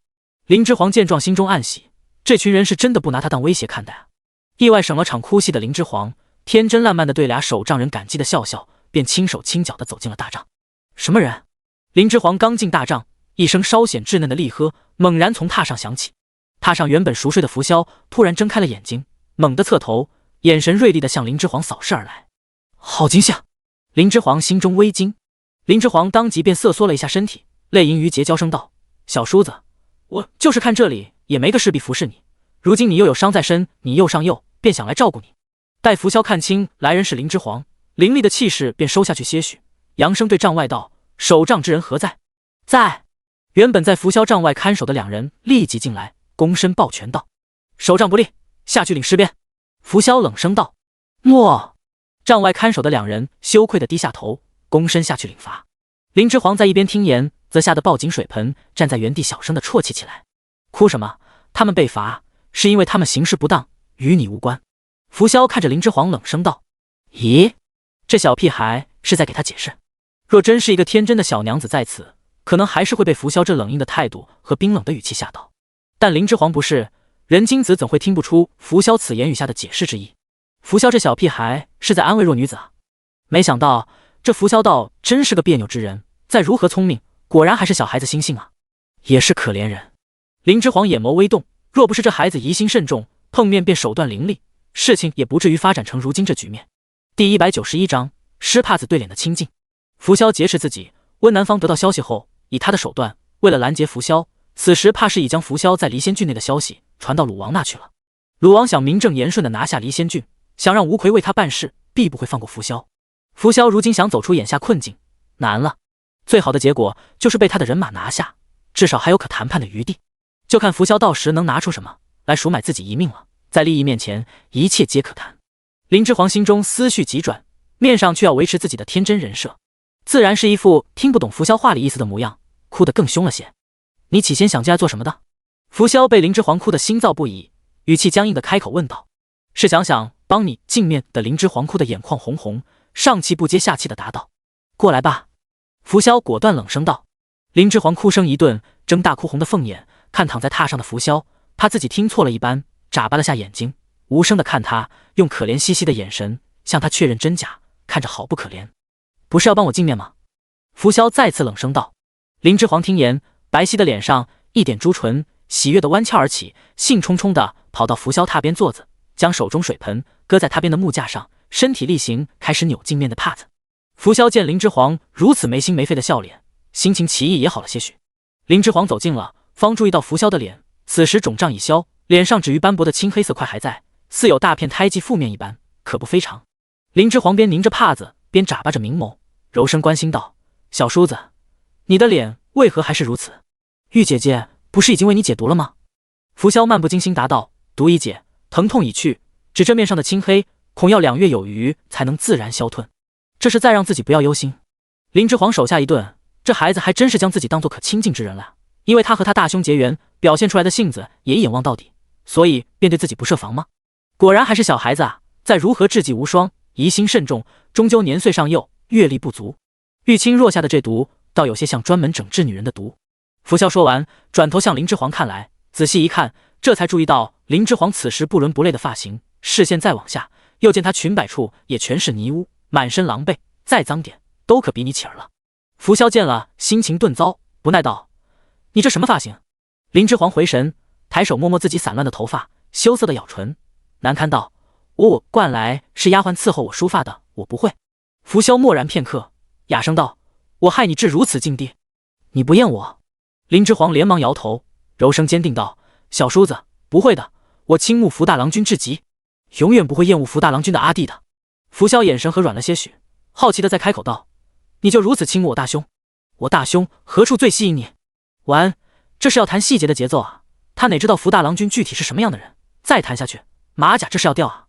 林之皇见状，心中暗喜，这群人是真的不拿他当威胁看待啊！意外省了场哭戏的林之皇，天真烂漫的对俩守帐人感激的笑笑，便轻手轻脚的走进了大帐。什么人？林之皇刚进大帐，一声稍显稚嫩的厉喝猛然从榻上响起。榻上原本熟睡的拂晓突然睁开了眼睛，猛地侧头，眼神锐利的向林之皇扫视而来。好惊吓！林之皇心中微惊。林之皇当即便瑟缩了一下身体，泪盈于睫，娇声道：“小叔子，我就是看这里也没个势必服侍你，如今你又有伤在身，你又上幼，便想来照顾你。”待拂晓看清来人是林之皇，凌厉的气势便收下去些许，扬声对帐外道：“守帐之人何在？”在。原本在拂晓帐外看守的2人立即进来，躬身抱拳道：“守帐不利，下去领尸鞭。”拂晓冷声道：“诺。”帐外看守的2人羞愧地低下头，躬身下去领罚。林之皇在一边听言，则吓得抱紧水盆，站在原地小声地啜泣起来。哭什么？他们被罚，是因为他们行事不当，与你无关。拂晓看着林之皇冷声道：“咦，这小屁孩是在给他解释？若真是一个天真的小娘子在此，可能还是会被拂晓这冷硬的态度和冰冷的语气吓到。但林之皇不是人精子，怎会听不出拂晓此言语下的解释之意？拂晓这小屁孩是在安慰弱女子啊！没想到这拂晓道真是个别扭之人，再如何聪明，果然还是小孩子心性啊，也是可怜人。”林之皇眼眸微动，若不是这孩子疑心慎重，碰面便手段凌厉，事情也不至于发展成如今这局面。第191章湿帕子对脸的亲近。拂晓劫持自己，温南方得到消息后，以他的手段，为了拦截拂晓，此时怕是已将拂晓在离仙郡内的消息传到鲁王那去了。鲁王想名正言顺地拿下离仙郡，想让吴奎为他办事，必不会放过拂晓。拂晓如今想走出眼下困境，难了。最好的结果就是被他的人马拿下，至少还有可谈判的余地。就看拂晓到时能拿出什么来赎买自己一命了。在利益面前，一切皆可谈。林之皇心中思绪急转，面上却要维持自己的天真人设，自然是一副听不懂拂晓话里意思的模样，哭得更凶了些。你起先想进来做什么的？拂晓被林之皇哭得心躁不已，语气僵硬的开口问道。是想帮你镜面的林之皇哭得眼眶红红，上气不接下气的答道：“过来吧。”拂晓果断冷声道。林之皇哭声一顿，睁大哭红的凤眼，看躺在榻上的拂晓，怕自己听错了一般，眨巴了下眼睛，无声的看他，用可怜兮兮的眼神向他确认真假，看着好不可怜。不是要帮我镜面吗？拂晓再次冷声道。林之皇听言，白皙的脸上一点朱唇，喜悦的弯翘而起，兴冲冲的跑到拂晓榻边坐子，将手中水盆搁在他边的木架上，身体力行开始扭镜面的帕子。拂晓见林之皇如此没心没肺的笑脸，心情奇异也好了些许。林之皇走近了，方注意到拂晓的脸，此时肿胀已消，脸上只余斑驳的青黑色块还在，似有大片胎记覆面一般，可不非常。林之煌边拧着帕子，边眨巴着明眸，柔声关心道：“小叔子，你的脸为何还是如此？玉姐姐不是已经为你解毒了吗？”拂晓漫不经心答道：“毒已解，疼痛已去，只这面上的青黑，恐要2月有余才能自然消退。这是再让自己不要忧心。”林之煌手下一顿，这孩子还真是将自己当作可亲近之人了，因为他和他大兄结缘，表现出来的性子也一眼望到底，所以便对自己不设防吗？果然还是小孩子啊，再如何智计无双，疑心慎重，终究年岁尚幼，阅历不足。玉清若下的这毒，倒有些像专门整治女人的毒。拂晓说完，转头向林之煌看来，仔细一看，这才注意到林之煌此时不伦不类的发型，视线再往下，又见他裙摆处也全是泥污，满身狼狈，再脏点都可比你起儿了。拂晓见了，心情顿糟，不耐道：“你这什么发型？”林之煌回神，抬手摸摸自己散乱的头发，羞涩的咬唇，难堪道：“我惯来是丫鬟伺候我梳发的，我不会。”拂晓默然片刻，哑声道：“我害你至如此境地，你不厌我？”林之煌连忙摇头，柔声坚定道：“小叔子，不会的，我倾慕福大郎君至极，永远不会厌恶福大郎君的阿弟的。”拂晓眼神和软了些许，好奇的再开口道：“你就如此倾慕我大兄？我大兄何处最吸引你？”完，这是要谈细节的节奏啊！他哪知道福大郎君具体是什么样的人？再谈下去，马甲这是要掉啊！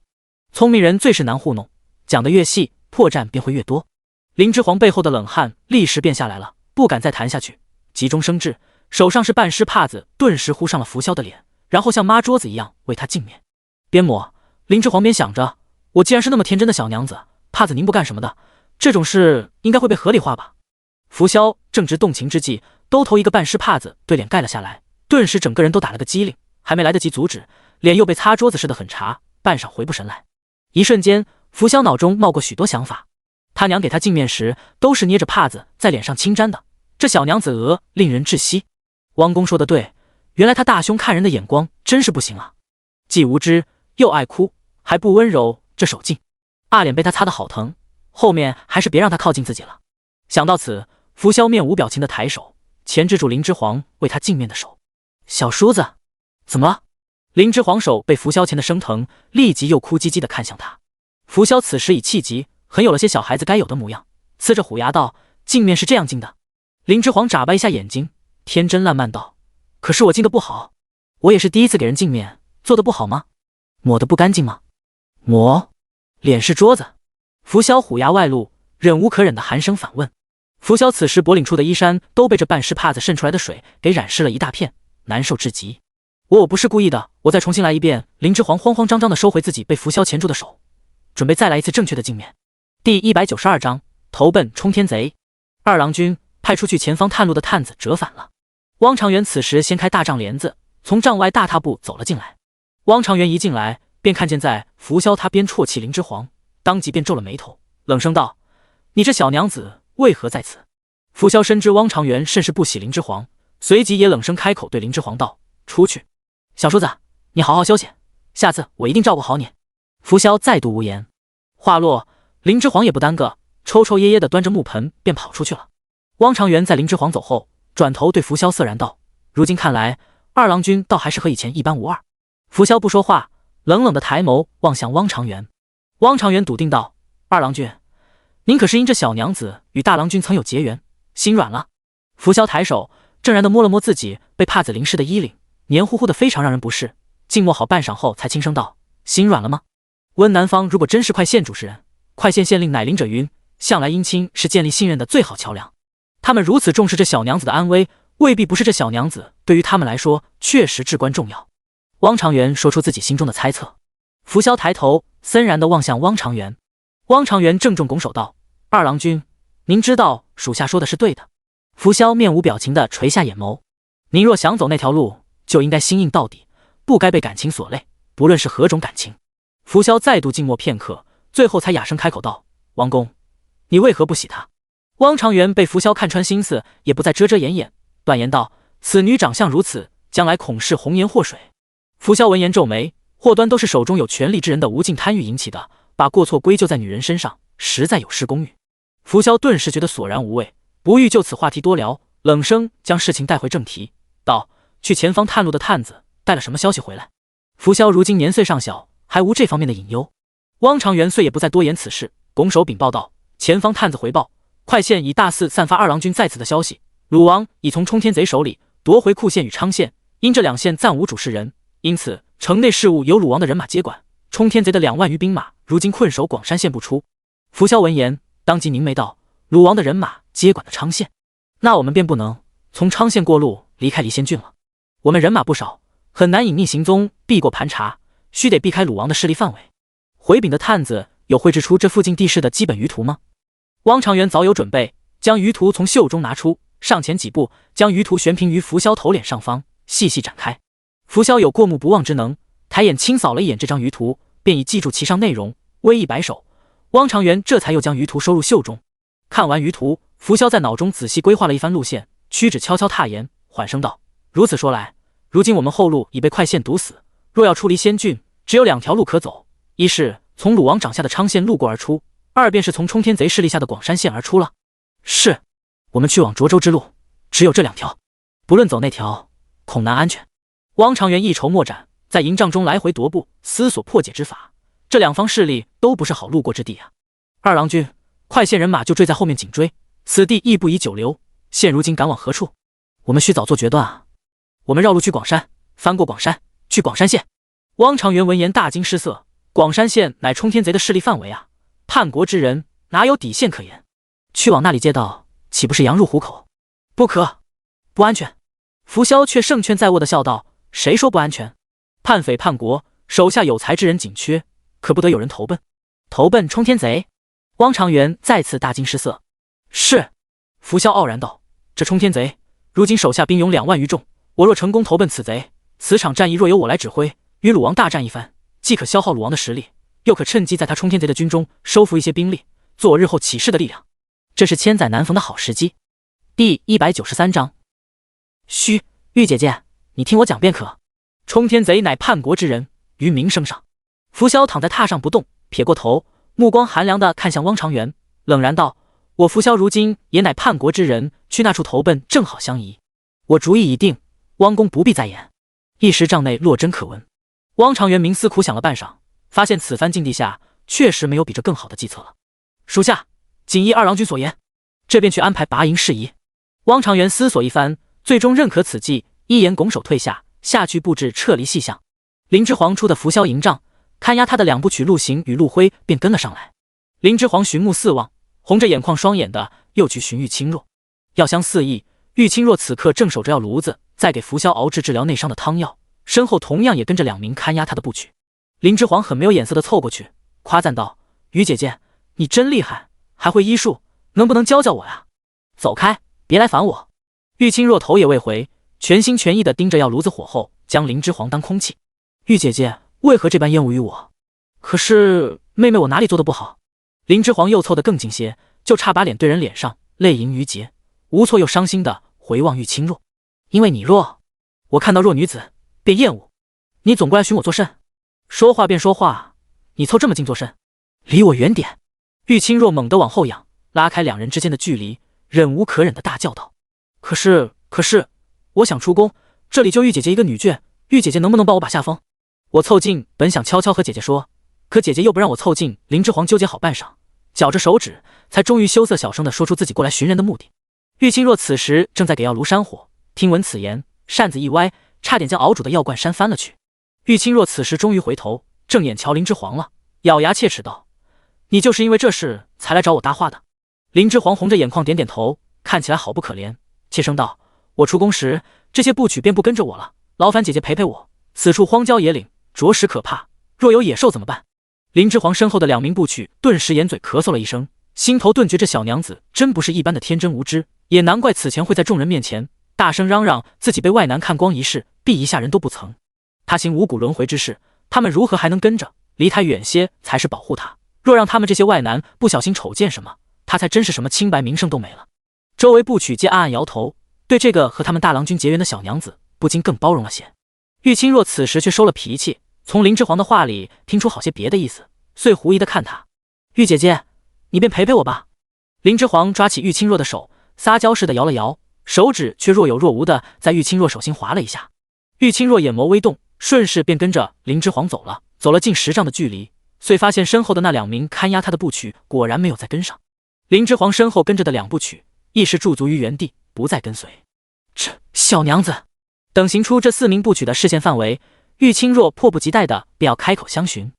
聪明人最是难糊弄，讲得越细，破绽便会越多。林之煌背后的冷汗立时便下来了，不敢再谈下去，急中生智，手上是半湿帕子，顿时糊上了拂晓的脸，然后像抹桌子一样为他净面。边抹，林之煌边想着：我既然是那么天真的小娘子，帕子拧不干什么的，这种事应该会被合理化吧？拂晓正值动情之际，兜头一个半湿帕子对脸盖了下来，顿时整个人都打了个激灵，还没来得及阻止，脸又被擦桌子似的狠茶，半晌回不神来。一瞬间，拂晓脑中冒过许多想法。他娘给他镜面时，都是捏着帕子在脸上轻沾的，这小娘子额令人窒息。汪公说的对，原来他大兄看人的眼光真是不行啊，既无知又爱哭，还不温柔，这手劲，脸被他擦得好疼，后面还是别让他靠近自己了。想到此，拂晓面无表情的抬手钳制住林之煌为他镜面的手。小叔子，怎么了？林之煌手被拂晓钳得生疼，立即又哭唧唧地看向他。拂晓此时已气急，很有了些小孩子该有的模样，呲着虎牙道：“镜面是这样镜的。”林之煌眨巴一下眼睛，天真烂漫道：“可是我镜得不好，我也是第一次给人镜面，做得不好吗？抹得不干净吗？抹，脸是桌子。”拂晓虎牙外露，忍无可忍的寒声反问。拂晓此时脖领处的衣衫都被这半湿帕子渗出来的水给染湿了一大片，难受至极。我不是故意的，我再重新来一遍。林之煌慌慌张张地收回自己被拂晓钳住的手，准备再来一次正确的镜面。第192章投奔冲天贼。二郎君派出去前方探路的探子折返了。汪长元此时掀开大帐帘子，从帐外大踏步走了进来。汪长元一进来，便看见在拂晓他边啜泣林之煌，当即便皱了眉头，冷声道：“你这小娘子为何在此？”拂晓深知汪长元甚是不喜林之煌，随即也冷声开口对林之煌道：“出去，小叔子，你好好休息，下次我一定照顾好你。”拂晓再度无言。话落，林之煌也不耽搁，抽抽噎噎地端着木盆便跑出去了。汪长元在林之煌走后，转头对拂晓色然道：“如今看来，二郎君倒还是和以前一般无二。”拂晓不说话，冷冷的抬眸望向汪长元。汪长元笃定道：“二郎君，您可是因这小娘子与大郎君曾有结缘，心软了？”拂晓抬手正然地摸了摸自己被帕子淋湿的衣领，黏糊糊的非常让人不适，静默好半晌后才轻声道：“心软了吗？温南方如果真是快县主持人，快县县令乃林者云，向来姻亲是建立信任的最好桥梁。他们如此重视这小娘子的安危，未必不是这小娘子对于他们来说确实至关重要。”汪长元说出自己心中的猜测。拂晓抬头森然地望向汪长元。汪长元郑重拱手道：“二郎君，您知道属下说的是对的。”拂晓面无表情地垂下眼眸：“您若想走那条路，就应该心硬到底，不该被感情所累，不论是何种感情。”拂晓再度静默片刻，最后才哑声开口道：“王公，你为何不喜她？”汪长元被拂晓看穿心思，也不再遮遮掩掩，断言道：“此女长相如此，将来恐是红颜祸水。”拂晓闻言皱眉，祸端都是手中有权力之人的无尽贪欲引起的，把过错归咎在女人身上，实在有失公允。拂晓顿时觉得索然无味，不欲就此话题多聊，冷声将事情带回正题，道：“去前方探路的探子带了什么消息回来？扶萧如今年岁尚小，还无这方面的隐忧。汪长元遂也不再多言此事，拱手禀报道：前方探子回报，快县已大肆散发二郎君在此的消息，鲁王已从冲天贼手里夺回库县与昌县，因这两县暂无主事人，因此城内事务由鲁王的人马接管。冲天贼的2万余兵马如今困守广山县不出。扶萧闻言，当即凝眉道：鲁王的人马接管了昌县，那我们便不能从昌县过路离开离仙郡了。我们人马不少，很难隐匿行踪，避过盘查，须得避开鲁王的势力范围。回禀的探子有绘制出这附近地势的基本舆图吗？汪长元早有准备，将舆图从袖中拿出，上前几步，将舆图悬平于扶萧头脸上方，细细展开。扶萧有过目不忘之能，抬眼轻扫了一眼这张舆图，便已记住其上内容，微一摆手，汪长元这才又将舆图收入袖中。看完舆图，扶萧在脑中仔细规划了一番路线，屈指悄悄踏言，缓声道：如此说来，如今我们后路已被快县堵死，若要出离仙郡，只有2条路可走，一是从鲁王掌下的昌县路过而出，二便是从冲天贼势力下的广山县而出了。是，我们去往涿州之路只有这2条，不论走那条，恐难安全。汪长元一筹莫展，在营帐中来回踱步，思索破解之法。这2方势力都不是好路过之地啊！二郎君，快县人马就追在后面紧追，此地亦不宜久留，现如今赶往何处？我们需早做决断啊！我们绕路去广山，翻过广山，去广山县。汪长元闻言大惊失色，广山县乃冲天贼的势力范围啊，叛国之人哪有底线可言？去往那里街道，岂不是羊入虎口？不可，不安全。扶萧却胜券在握的笑道：谁说不安全？叛匪叛国，手下有才之人紧缺，可不得有人投奔。投奔冲天贼？汪长元再次大惊失色。是。扶萧傲然道：这冲天贼如今手下兵勇2万余众，我若成功投奔此贼，此场战役若由我来指挥，与鲁王大战一番，既可消耗鲁王的实力，又可趁机在他冲天贼的军中收服一些兵力，做我日后起事的力量。这是千载难逢的好时机。第193章。嘘，玉姐姐，你听我讲便可。冲天贼乃叛国之人，于名声上。扶萧躺在榻上不动，撇过头，目光寒凉地看向汪长元，冷然道：我扶萧如今也乃叛国之人，去那处投奔正好相宜。我主意已定，汪公不必再言。一时帐内落针可闻。汪长元冥思苦想了半晌，发现此番境地下确实没有比这更好的计策了。属下谨依二郎君所言，这便去安排拔营事宜。汪长元思索一番，最终认可此计，一言拱手退下，下去布置撤离细项。林之皇出的扶萧营帐，看押他的2部曲陆行与陆辉便跟了上来。林之皇寻目四望，红着眼眶双眼的又去寻玉清若。药香四溢，玉清若此刻正守着药炉子，在给扶萧熬制治疗内伤的汤药，身后同样也跟着2名看押他的部曲。林之皇很没有眼色的凑过去，夸赞道：于姐姐，你真厉害，还会医术，能不能教教我呀？走开，别来烦我。玉清若头也未回，全心全意地盯着药炉子火候，将林之皇当空气。玉姐姐为何这般厌恶于我？可是妹妹我哪里做得不好？林之皇又凑得更近些，就差把脸对人脸上，泪盈于睫，无措又伤心地回望玉清若。因为你弱，我看到弱女子便厌恶，你总归来寻我作甚？说话便说话，你凑这么近作甚？离我远点！玉清若猛地往后仰，拉开2人之间的距离，忍无可忍地大叫道：可是，我想出宫，这里就玉姐姐一个女眷，玉姐姐能不能帮我把下风？我凑近本想悄悄和姐姐说，可姐姐又不让我凑近。林之皇纠结好半晌，绞着手指，才终于羞涩小声地说出自己过来寻人的目的。玉清若此时正在给药炉山火，听闻此言，扇子一歪，差点将熬煮的药罐扇翻了去。玉清若此时终于回头，正眼瞧林之皇了，咬牙切齿道：你就是因为这事才来找我搭话的？林之皇红着眼眶点点头，看起来好不可怜，切声道：我出宫时，这些部曲便不跟着我了，劳烦姐姐陪陪我。此处荒郊野岭，着实可怕，若有野兽怎么办？林之皇身后的2名部曲顿时掩嘴咳嗽了一声，心头顿觉这小娘子真不是一般的天真无知，也难怪此前会在众人面前大声嚷嚷自己被外男看光一事，避一下人都不曾。他行五谷轮回之事，他们如何还能跟着？离他远些才是保护他，若让他们这些外男不小心瞅见什么，他才真是什么清白名声都没了。周围部曲皆暗暗摇头，对这个和他们大郎君结缘的小娘子不禁更包容了些。玉清若此时却收了脾气，从林之皇的话里听出好些别的意思，遂狐疑地看他：玉姐姐，你便陪陪我吧。林之皇抓起玉清若的手，撒娇似的摇了摇，手指却若有若无地在玉清若手心划了一下。玉清若眼眸微动，顺势便跟着林之皇走了近10丈的距离，遂发现身后的那2名看压他的部曲果然没有再跟上。林之皇身后跟着的2部曲一时驻足于原地，不再跟随。这小娘子！等行出这4名部曲的视线范围，玉清若迫不及待的便要开口相询，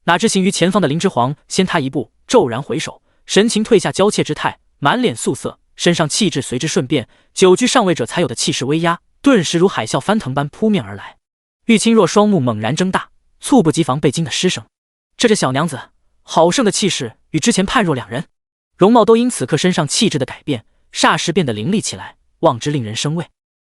哪知行于前方的林之皇先他一步，骤然回首，神情退下娇怯之态，满脸素色，身上气质随之瞬变，9具上位者才有的气势威压，顿时如海啸翻腾般扑面而来。玉清若双目猛然睁大，猝不及防被惊的失声。这小娘子好胜的气势与之前判若两人，容貌都因此刻身上气质的改变，霎时变得凌厉起来，望之令人生畏。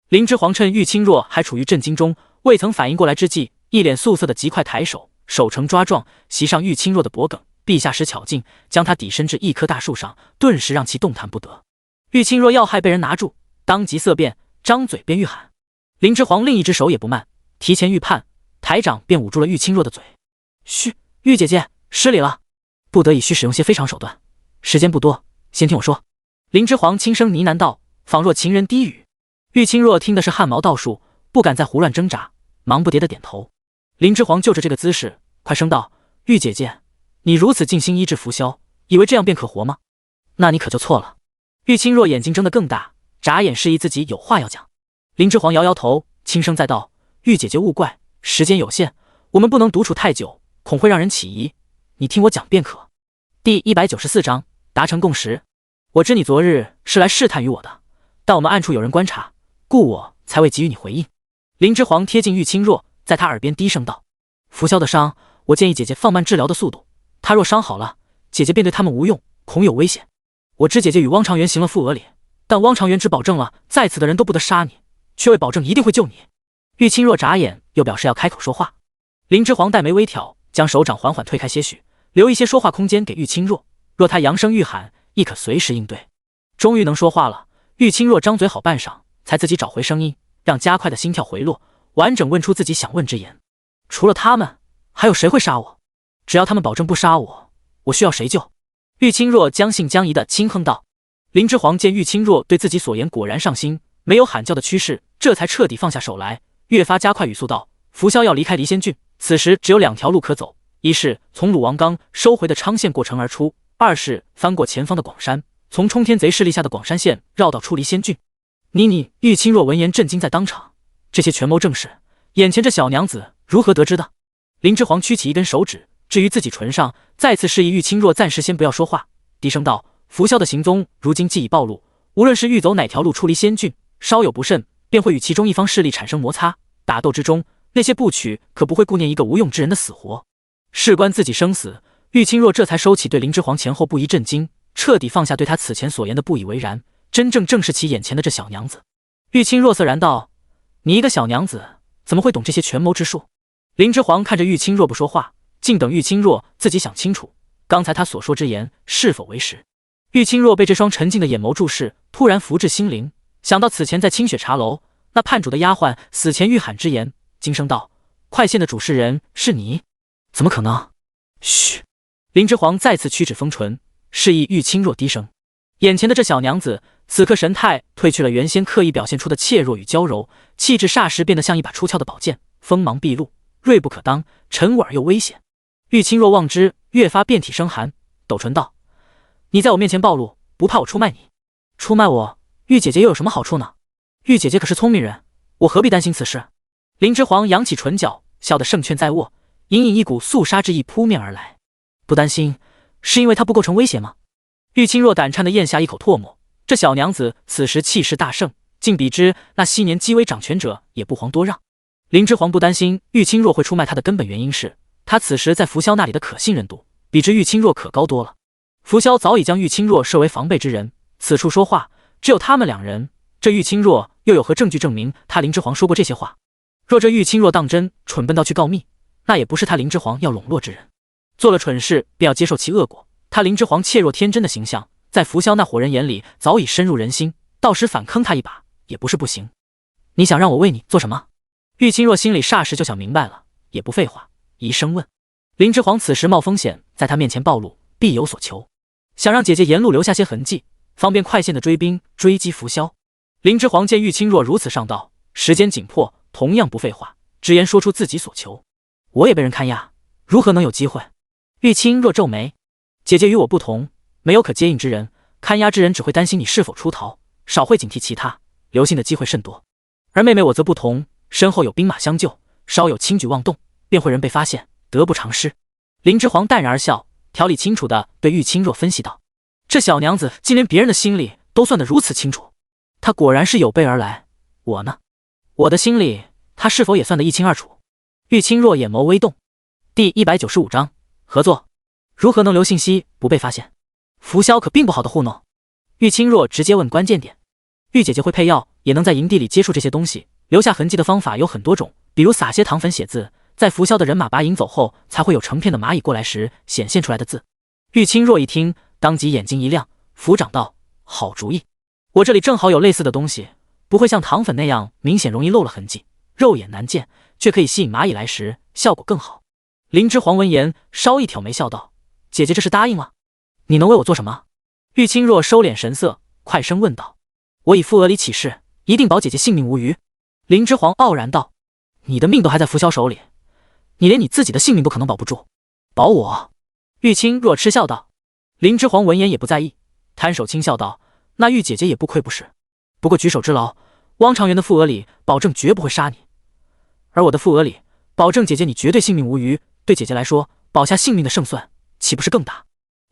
林之皇趁玉清若还处于震惊中，未曾反应过来之际，一脸素色的极快抬手，手呈抓状袭上玉清若的脖颈，臂下使巧劲，将他抵身至一棵大树上，顿时让其动弹不得。玉清若要害被人拿住，当即色变，张嘴便欲喊。林之皇另一只手也不慢，提前预判，抬掌便捂住了玉清若的嘴。嘘，玉姐姐，失礼了，不得已需使用些非常手段，时间不多，先听我说。林之皇轻声呢喃道，仿若情人低语。玉清若听的是汗毛倒竖，不敢再胡乱挣扎，忙不迭的点头。林之皇就着这个姿势，快声道：玉姐姐，你如此尽心医治浮萧，以为这样便可活吗？那你可就错了。玉清若眼睛睁得更大，眨眼示意自己有话要讲。林之皇摇摇头，轻声再道：玉姐姐勿怪，时间有限，我们不能独处太久，恐会让人起疑，你听我讲便可。第194章达成共识。我知你昨日是来试探于我的，但我们暗处有人观察，故我才未给予你回应。林之皇贴近玉清若，在他耳边低声道：浮萧的伤，我建议姐姐放慢治疗的速度，他若伤好了，姐姐便对他们无用，恐有危险。我知姐姐与汪长元行了副讹礼，但汪长元只保证了在此的人都不得杀你，却未保证一定会救你。玉清若眨眼，又表示要开口说话。林之皇黛眉微挑，将手掌缓缓推开些许，留一些说话空间给玉清若，若他扬声欲喊，亦可随时应对。终于能说话了，玉清若张嘴好半晌，才自己找回声音，让加快的心跳回落，完整问出自己想问之言。除了他们，还有谁会杀我？只要他们保证不杀我，我需要谁救？玉清若将信将疑的轻哼道。林之皇见玉清若对自己所言果然上心，没有喊叫的趋势，这才彻底放下手来，越发加快语速道：浮萧要离开离仙郡，此时只有2条路可走，一是从鲁王冈收回的昌县过城而出，二是翻过前方的广山，从冲天贼势力下的广山县绕道出离仙郡。你玉清若闻言震惊在当场，这些权谋正事，眼前这小娘子如何得知的？林之皇屈起一根手指，置于自己唇上，再次示意玉清若暂时先不要说话，低声道：浮萧的行踪如今既已暴露，无论是欲走哪条路出离仙郡，稍有不慎便会与其中一方势力产生摩擦，打斗之中，那些部曲可不会顾念一个无用之人的死活，事关自己生死。玉清若这才收起对林之皇前后不一震惊，彻底放下对他此前所言的不以为然，真正正视起眼前的这小娘子。玉清若色然道：你一个小娘子怎么会懂这些权谋之术？林之皇看着玉清若不说话，静等玉清若自己想清楚刚才他所说之言是否为实。玉清若被这双沉静的眼眸注视，突然浮至心灵，想到此前在清雪茶楼那叛主的丫鬟死前欲喊之言，惊声道：快县的主事人是你？怎么可能？嘘！林之皇再次屈指封唇，示意玉清若低声。眼前的这小娘子此刻神态褪去了原先刻意表现出的怯弱与娇柔，气质霎时变得像一把出鞘的宝剑，锋芒毕露，锐不可当，沉稳而又危险。玉清若望之，越发遍体生寒，抖唇道：你在我面前暴露，不怕我出卖你？出卖我，玉姐姐又有什么好处呢？玉姐姐可是聪明人，我何必担心此事？林之皇扬起唇角，笑得胜券在握，隐隐一股肃杀之意扑面而来。不担心，是因为她不构成威胁吗？玉清若胆颤地咽下一口唾沫，这小娘子此时气势大盛，竟比之那昔年鸡威掌权者也不遑多让。林之皇不担心玉清若会出卖他的根本原因是，他此时在浮萧那里的可信任度比之玉清若可高多了。浮萧早已将玉清若设为防备之人，此处说话只有他们2人，这玉清若又有何证据证明他林之皇说过这些话？若这玉清若当真蠢笨到去告密，那也不是他林之皇要笼络之人，做了蠢事便要接受其恶果。他林之皇怯弱天真的形象，在浮萧那伙人眼里早已深入人心，到时反坑他一把也不是不行。你想让我为你做什么？玉清若心里霎时就想明白了，也不废话，一声问。林之皇此时冒风险在他面前暴露，必有所求，想让姐姐沿路留下些痕迹，方便快线的追兵追击浮萧。林之皇见玉清若如此上道，时间紧迫，同样不废话，直言说出自己所求。我也被人看押，如何能有机会？玉清若皱眉，姐姐与我不同，没有可接应之人，看押之人只会担心你是否出逃，少会警惕其他，留心的机会甚多。而妹妹我则不同，身后有兵马相救，稍有轻举妄动，便会人被发现，得不偿失。林之皇淡然而笑，条理清楚地对玉清若分析道：这小娘子竟连别人的心里都算得如此清楚，她果然是有备而来。我呢？我的心里，她是否也算得一清二楚？玉清若眼眸微动。第195章合作。如何能留信息不被发现？浮萧可并不好的糊弄。玉清若直接问关键点。玉姐姐会配药，也能在营地里接触这些东西，留下痕迹的方法有很多种，比如撒些糖粉写字，在浮萧的人马拔营走后，才会有成片的蚂蚁过来时显现出来的字。玉清若一听，当即眼睛一亮，抚掌道：好主意，我这里正好有类似的东西，不会像糖粉那样明显容易漏了痕迹，肉眼难见，却可以吸引蚂蚁来时效果更好。林之皇闻言稍一挑眉笑道：姐姐这是答应了？你能为我做什么？玉清若收敛神色，快声问道：我以傅额里起誓，一定保姐姐性命无虞。林之皇傲然道：你的命都还在浮萧手里，你连你自己的性命都可能保不住，保我？玉清若嗤笑道。林之皇闻言也不在意，摊手轻笑道：那玉姐姐也不亏不是，不过举手之劳，汪长元的傅额里保证绝不会杀你，而我的傅额里保证姐姐你绝对性命无虞，对姐姐来说保下性命的胜算岂不是更大？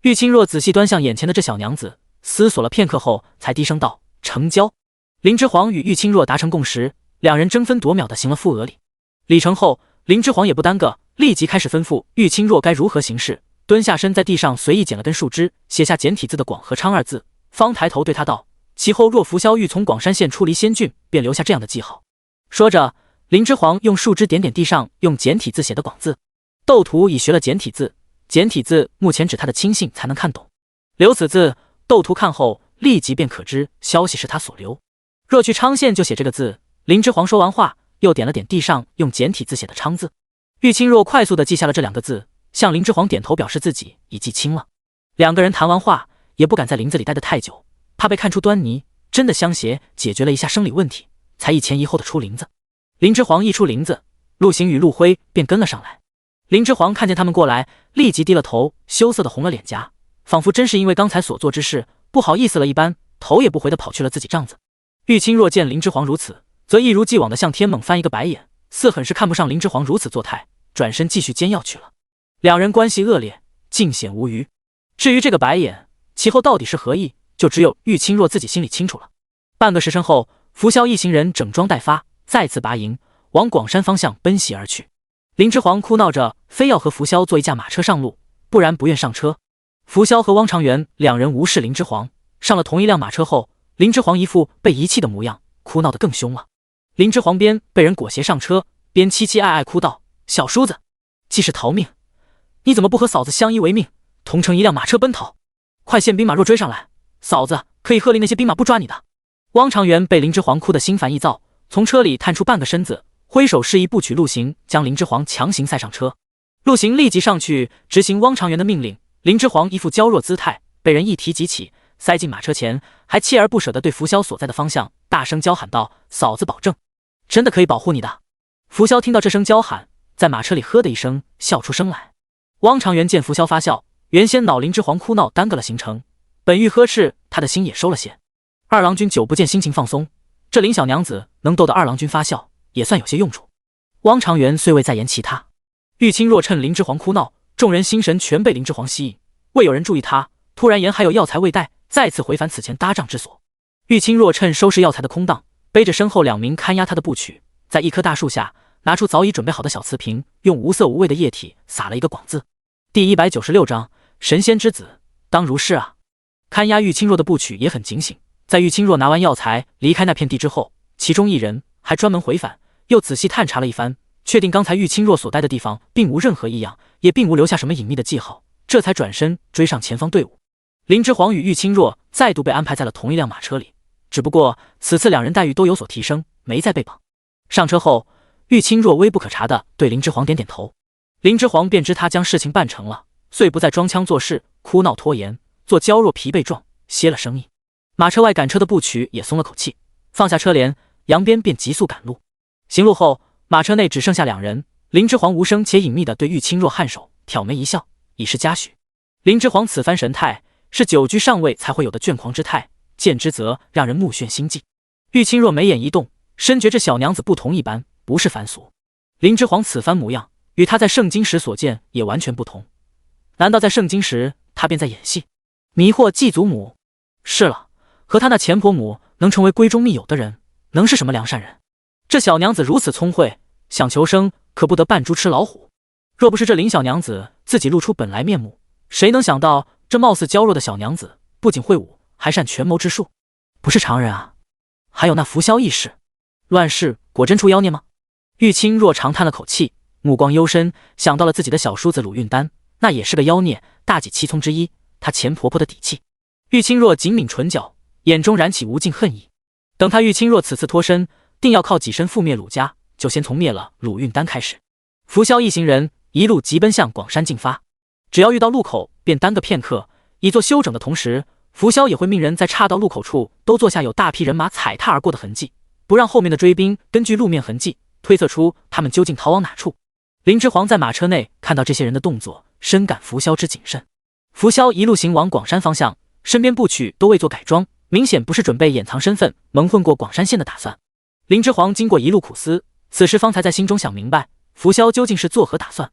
玉清若仔细端详眼前的这小娘子，思索了片刻后才低声道：成交。林之皇与玉清若达成共识，两人争分夺秒地行了傅额礼。礼成后，林之皇也不耽搁，立即开始吩咐玉清若该如何行事，蹲下身在地上随意捡了根树枝，写下简体字的广和昌二字，方抬头对他道：其后若浮萧欲从广山县出离仙郡，便留下这样的记号。说着，林之皇用树枝点点地上用简体字写的广字。斗图已学了简体字，简体字目前只他的亲信才能看懂，留此字，斗图看后立即便可知消息是他所留。若去昌县就写这个字。林之皇说完话，又点了点地上用简体字写的昌字。玉清若快速地记下了这两个字，向林之皇点头表示自己已记清了。两个人谈完话，也不敢在林子里待得太久，怕被看出端倪，真的相携解决了一下生理问题，才一前一后的出林子。林之皇一出林子，陆行与陆辉便跟了上来。林之皇看见他们过来，立即低了头，羞涩的红了脸颊，仿佛真是因为刚才所做之事不好意思了一般，头也不回的跑去了自己帐子。玉清若见林之皇如此，则一如既往的向天猛翻一个白眼，似很是看不上林之皇如此作态，转身继续煎药去了。两人关系恶劣，尽显无虞。至于这个白眼其后到底是何意，就只有玉清若自己心里清楚了。半个时辰后，浮萧一行人整装待发，再次拔营，往广山方向奔袭而去。林之皇哭闹着非要和浮萧坐一架马车上路，不然不愿上车。浮萧和汪长元两人无视林之皇，上了同一辆马车后，林之皇一副被遗弃的模样，哭闹得更凶了。林之皇边被人裹挟上车，边凄凄爱爱哭道：小叔子，既是逃命，你怎么不和嫂子相依为命，同乘一辆马车奔逃？快县兵马若追上来，嫂子可以喝令那些兵马不抓你的。汪长元被林之皇哭得心烦意躁，从车里探出半个身子，挥手示意不取陆行，将林之皇强行塞上车。陆行立即上去执行汪长元的命令。林之皇一副娇弱姿态，被人一提即起，塞进马车前，还锲而不舍地对浮萧所在的方向大声叫喊道：嫂子保证，真的可以保护你的。浮萧听到这声叫喊，在马车里呵的一声笑出声来。汪长元见浮萧发笑，原先恼林之皇哭闹耽搁了行程，本欲呵斥他的心也收了些。二郎君久不见，心情放松，这林小娘子能逗得二郎君发笑，也算有些用处。汪长元虽未再言其他，玉清若趁林之皇哭闹，众人心神全被林之皇吸引，未有人注意他，突然言还有药材未带，再次回返此前搭帐之所。玉清若趁收拾药材的空档，背着身后两名看押他的部曲，在一棵大树下拿出早已准备好的小瓷瓶，用无色无味的液体撒了一个广字。第196章神仙之子，当如是啊。看押玉清若的部曲也很警醒，在玉清若拿完药材离开那片地之后，其中一人还专门回返，又仔细探查了一番，确定刚才玉清若所待的地方并无任何异样，也并无留下什么隐秘的记号，这才转身追上前方队伍。林之皇与玉清若再度被安排在了同一辆马车里，只不过此次两人待遇都有所提升，没再被绑。上车后，玉清若微不可察地对林之皇点点头，林之皇便知他将事情办成了，遂不再装腔作势，哭闹拖延，做娇弱疲惫状，歇了声音。马车外赶车的部曲也松了口气，放下车帘，扬鞭便急速赶路。行路后，马车内只剩下2人。林之皇无声且隐秘地对玉清若颔首，挑眉一笑，已是嘉许。林之皇此番神态，是久居上位才会有的倦狂之态，见之则让人目眩心悸。玉清若眉眼一动，深觉这小娘子不同一般，不是凡俗。林之皇此番模样，与他在圣经时所见也完全不同。难道在圣经时他便在演戏，迷惑祭祖母？是了，和他那钱婆母能成为闺中密友的人，能是什么良善人？这小娘子如此聪慧，想求生可不得扮猪吃老虎。若不是这林小娘子自己露出本来面目，谁能想到这貌似娇弱的小娘子不仅会武，还善权谋之术，不是常人啊！还有那扶萧义士，乱世果真出妖孽吗？玉清若长叹了口气，目光幽深，想到了自己的小叔子鲁运丹，那也是个妖孽，大几七宗之一，他钱婆婆的底气。玉清若紧抿唇角，眼中燃起无尽恨意。等他玉清若此次脱身，定要靠己身覆灭鲁家，就先从灭了鲁运丹开始。扶萧一行人一路急奔向广山进发，只要遇到路口便耽搁片刻，以做休整的同时，扶萧也会命人在岔道路口处都做下有大批人马踩踏而过的痕迹，不让后面的追兵根据路面痕迹推测出他们究竟逃往哪处。林之皇在马车内看到这些人的动作，深感扶萧之谨慎。扶萧一路行往广山方向，身边部曲都未做改装，明显不是准备掩藏身份蒙混过广山县的打算。林之皇经过一路苦思，此时方才在心中想明白扶萧究竟是作何打算。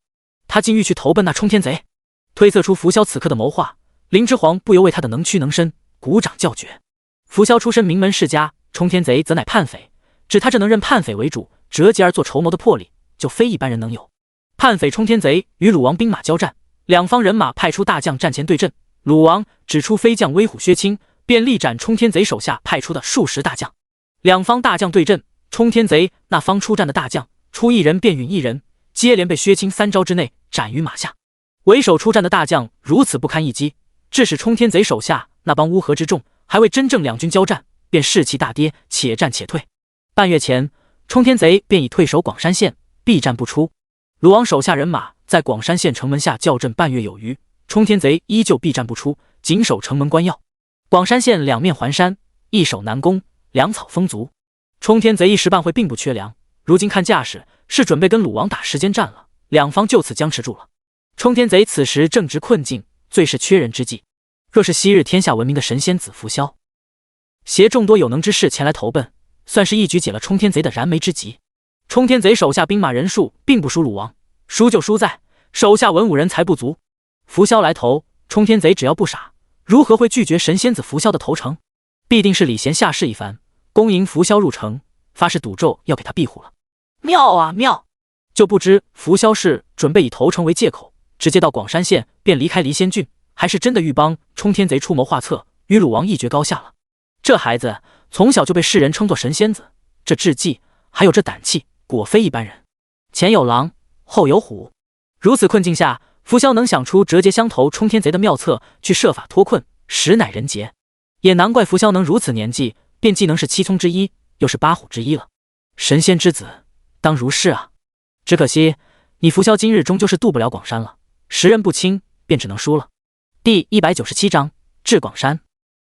他竟欲去投奔那冲天贼，推测出扶萧此刻的谋划，林之皇不由为他的能屈能伸鼓掌叫绝。扶萧出身名门世家，冲天贼则乃叛匪，指他这能认叛匪为主，折节而做筹谋的魄力，就非一般人能有。叛匪冲天贼与鲁王兵马交战，两方人马派出大将战前对阵，鲁王指出飞将威虎薛青，便力斩冲天贼手下派出的数十大将。两方大将对阵，冲天贼那方出战的大将出一人便陨一人，接连被薛青3招之内斩于马下。为首出战的大将如此不堪一击，致使冲天贼手下那帮乌合之众还未真正两军交战，便士气大跌，且战且退。半月前，冲天贼便已退守广山县，避战不出。鲁王手下人马在广山县城门下校阵半月有余，冲天贼依旧避战不出，紧守城门关要。广山县两面环山，易守难攻，粮草丰足。冲天贼一时半会并不缺粮，如今看架势是准备跟鲁王打时间战了，两方就此僵持住了。冲天贼此时正值困境，最是缺人之际。若是昔日天下闻名的神仙子扶萧，携众多有能之士前来投奔，算是一举解了冲天贼的燃眉之急。冲天贼手下兵马人数并不输鲁王，输就输在手下文武人才不足。扶萧来投，冲天贼只要不傻，如何会拒绝神仙子扶萧的投诚？必定是礼贤下士一番，恭迎扶萧入城，发誓赌咒要给他庇护了。妙啊妙！就不知扶萧是准备以投诚为借口，直接到广山县便离开离仙郡，还是真的欲帮冲天贼出谋划策，与鲁王一决高下了。这孩子从小就被世人称作神仙子，这智计还有这胆气，果非一般人。前有狼，后有虎，如此困境下，扶萧能想出折节相投冲天贼的妙策，去设法脱困，实乃人杰。也难怪扶萧能如此年纪，便既能是7聪之一，又是8虎之一了。神仙之子，当如是啊！只可惜你扶萧今日终究是渡不了广山了，识人不清，便只能输了。第197章至广山。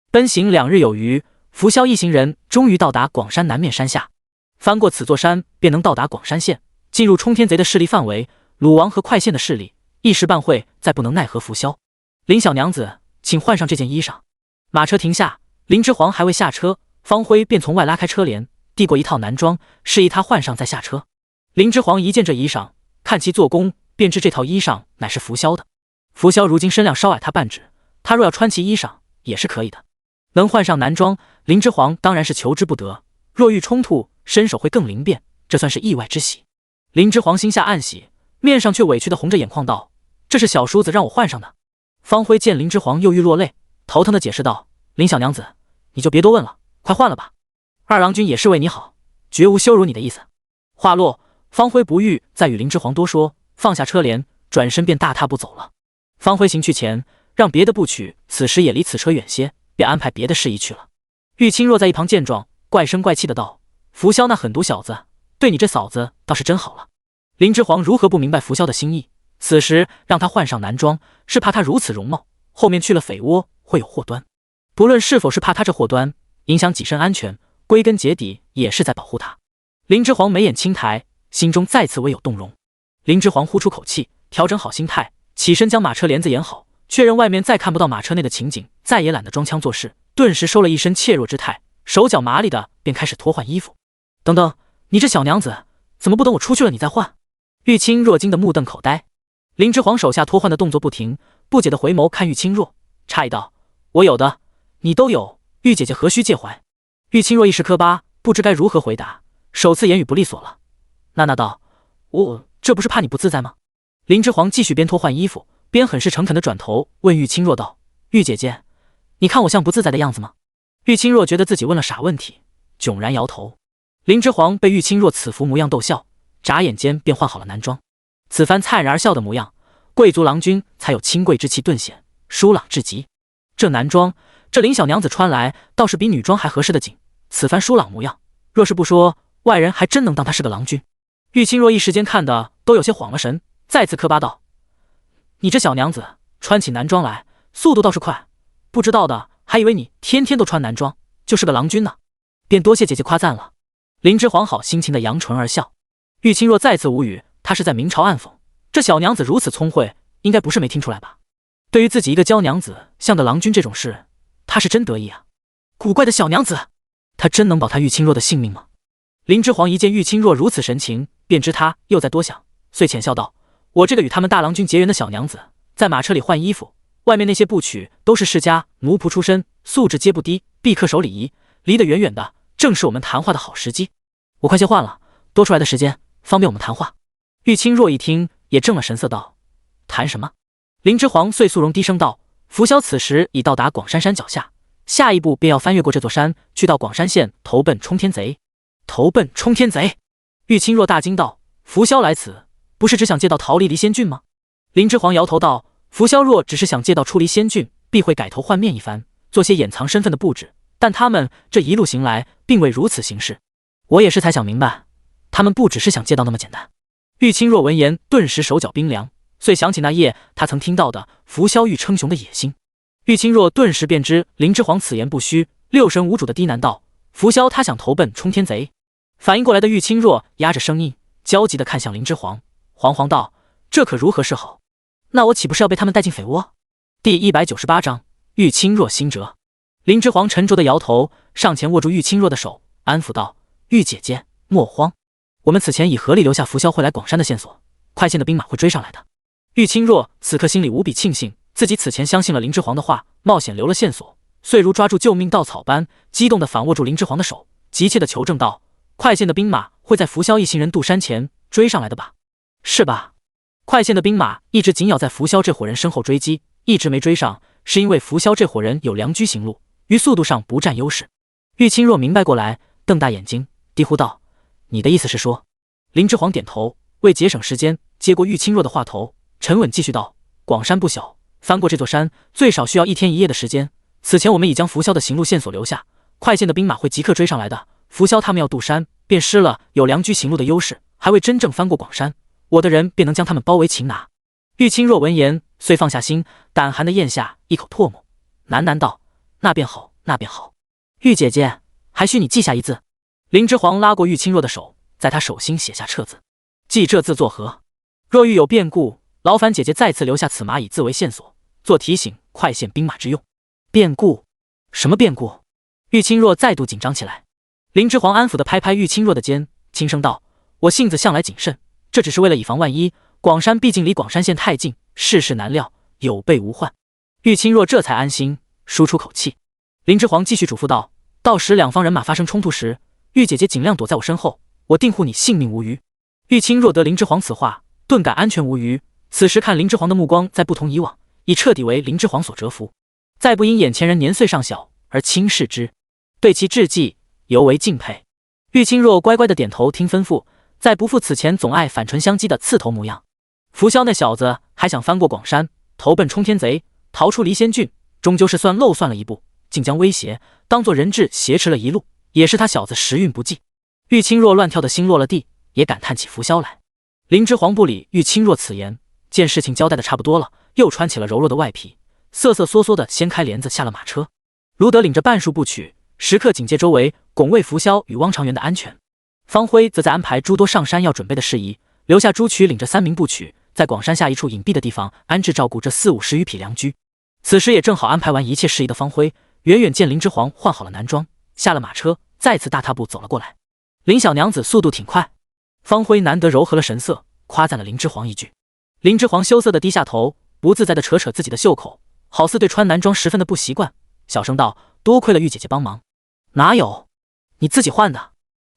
奔行2日有余，扶萧一行人终于到达广山南面山下。翻过此座山，便能到达广山县，进入冲天贼的势力范围。鲁王和快县的势力一时半会再不能奈何扶萧。林小娘子，请换上这件衣裳。马车停下，林之皇还未下车，方辉便从外拉开车帘，递过一套男装，示意他换上再下车。林之皇一见这衣裳，看其做工，便知这套衣裳乃是扶萧的。扶萧如今身量稍矮他半指，他若要穿其衣裳也是可以的。能换上男装，林之皇当然是求之不得，若遇冲突，身手会更灵便，这算是意外之喜。林之皇心下暗喜，面上却委屈地红着眼眶道：“这是小叔子让我换上的。”方辉见林之皇又欲落泪，头疼地解释道：“林小娘子，你就别多问了，快换了吧。二郎君也是为你好，绝无羞辱你的意思。”话落，方辉不欲再与林之皇多说，放下车帘，转身便大踏步走了。方辉行去前，让别的部曲此时也离此车远些，便安排别的事宜去了。玉清若在一旁见状，怪声怪气的道：“扶萧那狠毒小子，对你这嫂子倒是真好了。”林之皇如何不明白扶萧的心意？此时让他换上男装，是怕他如此容貌，后面去了匪窝会有祸端。不论是否是怕他这祸端影响己身安全，归根结底也是在保护他。林之皇眉眼轻抬，心中再次唯有动容。林之皇呼出口气，调整好心态，起身将马车帘子掩好，确认外面再看不到马车内的情景，再也懒得装腔作势，顿时收了一身怯弱之态，手脚麻利的便开始脱换衣服。等等，你这小娘子，怎么不等我出去了你再换？玉清若惊得目瞪口呆。林之皇手下脱换的动作不停，不解的回眸看玉清若，诧异道：“我有的，你都有，玉姐姐何须介怀？”玉清若一时磕巴，不知该如何回答，首次言语不利索了，娜娜道：“我这不是怕你不自在吗？”林之皇继续边脱换衣服，边很是诚恳的转头问玉清若道：“玉姐姐，你看我像不自在的样子吗？”玉清若觉得自己问了傻问题，迥然摇头。林之皇被玉清若此副模样逗笑，眨眼间便换好了男装。此番灿然而笑的模样，贵族郎君才有清贵之气顿显，疏朗至极。这男装，这林小娘子穿来倒是比女装还合适的紧。此番疏朗模样，若是不说，外人还真能当他是个郎君。玉清若一时间看的都有些晃了神，再次磕巴道：“你这小娘子穿起男装来，速度倒是快，不知道的还以为你天天都穿男装，就是个郎君呢。便多谢姐姐夸赞了。”林之皇好心情的扬唇而笑。玉清若再次无语，他是在明嘲暗讽，这小娘子如此聪慧，应该不是没听出来吧？对于自己一个娇娘子像个郎君这种事，他是真得意啊。古怪的小娘子，他真能保他玉清若的性命吗？林之皇一见玉清若如此神情，便知他又在多想，遂浅笑道：“我这个与他们大郎君结缘的小娘子，在马车里换衣服，外面那些部曲都是世家奴仆出身，素质皆不低，必恪守礼仪，离得远远的，正是我们谈话的好时机。我快些换了，多出来的时间方便我们谈话。”玉清若一听，也正了神色道：“谈什么？”林之皇遂肃容低声道：“拂晓此时已到达广山山脚下，下一步便要翻越过这座山，去到广山县投奔冲天贼。”投奔冲天贼！玉清若大惊道：“拂晓来此，不是只想借道逃离离仙郡吗？”林之皇摇头道：“拂晓若只是想借道出离仙郡，必会改头换面一番，做些掩藏身份的布置，但他们这一路行来，并未如此行事。我也是才想明白，他们不只是想借道那么简单。”玉清若闻言，顿时手脚冰凉，遂想起那夜他曾听到的拂晓欲称雄的野心。玉清若顿时便知林之皇此言不虚，六神无主的低喃道：“拂晓他想投奔冲天贼。”反应过来的玉清若压着声音，焦急地看向林之皇，惶惶道：“这可如何是好？那我岂不是要被他们带进匪窝？”第198章，玉清若心折。林之皇沉着地摇头，上前握住玉清若的手，安抚道：“玉姐姐，莫慌，我们此前已合力留下拂晓会来广山的线索，快线的兵马会追上来的。”玉清若此刻心里无比庆幸，自己此前相信了林之皇的话，冒险留了线索，遂如抓住救命稻草般，激动地反握住林之皇的手，急切地求证道：“快线的兵马会在拂晓一行人渡山前追上来的吧？”“是吧？”快线的兵马一直紧咬在拂晓这伙人身后追击，一直没追上，是因为拂晓这伙人有良驹行路，于速度上不占优势。玉清若明白过来，瞪大眼睛，低呼道：“你的意思是说？”林之皇点头，为节省时间，接过玉清若的话头，沉稳继续道：“广山不小，翻过这座山最少需要1天1夜的时间。此前我们已将拂晓的行路线索留下，快线的兵马会即刻追上来的。拂晓他们要渡山，便失了有良驹行路的优势，还未真正翻过广山，我的人便能将他们包围擒拿。”玉清若闻言，遂放下心，胆寒的咽下一口唾沫，喃喃道：“那便好，那便好。玉姐姐，还需你记下一字。”林之皇拉过玉清若的手，在他手心写下撤字：“记这字作何？若遇有变故，劳烦姐姐再次留下此码以字为线索，做提醒快线兵马之用。”变故？什么变故？玉清若再度紧张起来。林之皇安抚地拍拍玉清若的肩，轻声道：“我性子向来谨慎，这只是为了以防万一。广山毕竟离广山县太近，世事难料，有备无患。”玉清若这才安心，舒出口气。林之皇继续嘱咐道：“到时两方人马发生冲突时，玉姐姐尽量躲在我身后，我定护你性命无虞。”玉清若得林之皇此话，顿感安全无虞。此时看林之皇的目光再不同以往，已彻底为林之皇所折服，再不因眼前人年岁尚小而轻视之，对其志计尤为敬佩。玉清若乖乖的点头听吩咐，再不复此前总爱反唇相讥的刺头模样。拂晓那小子还想翻过广山，投奔冲天贼，逃出离仙郡，终究是漏算了一步，竟将威胁当作人质挟持了一路，也是他小子时运不济。玉清若乱跳的心落了地，也感叹起拂晓来。林之皇不理玉清若此言，见事情交代的差不多了，又穿起了柔弱的外皮，瑟瑟缩缩的掀开帘子下了马车。卢德领着半数部曲，时刻警戒周围，拱卫拂晓与汪长元的安全。方辉则在安排诸多上山要准备的事宜，留下朱曲领着3名部曲，在广山下一处隐蔽的地方安置照顾这40-50余匹良驹。此时也正好安排完一切事宜的方辉，远远见林之皇换好了男装，下了马车，再次大踏步走了过来。林小娘子速度挺快。方辉难得柔和了神色，夸赞了林之皇一句。林之皇羞涩地低下头，不自在地扯扯自己的袖口，好似对穿男装十分的不习惯，小声道：“多亏了玉姐姐帮忙。”“哪有，你自己换的。”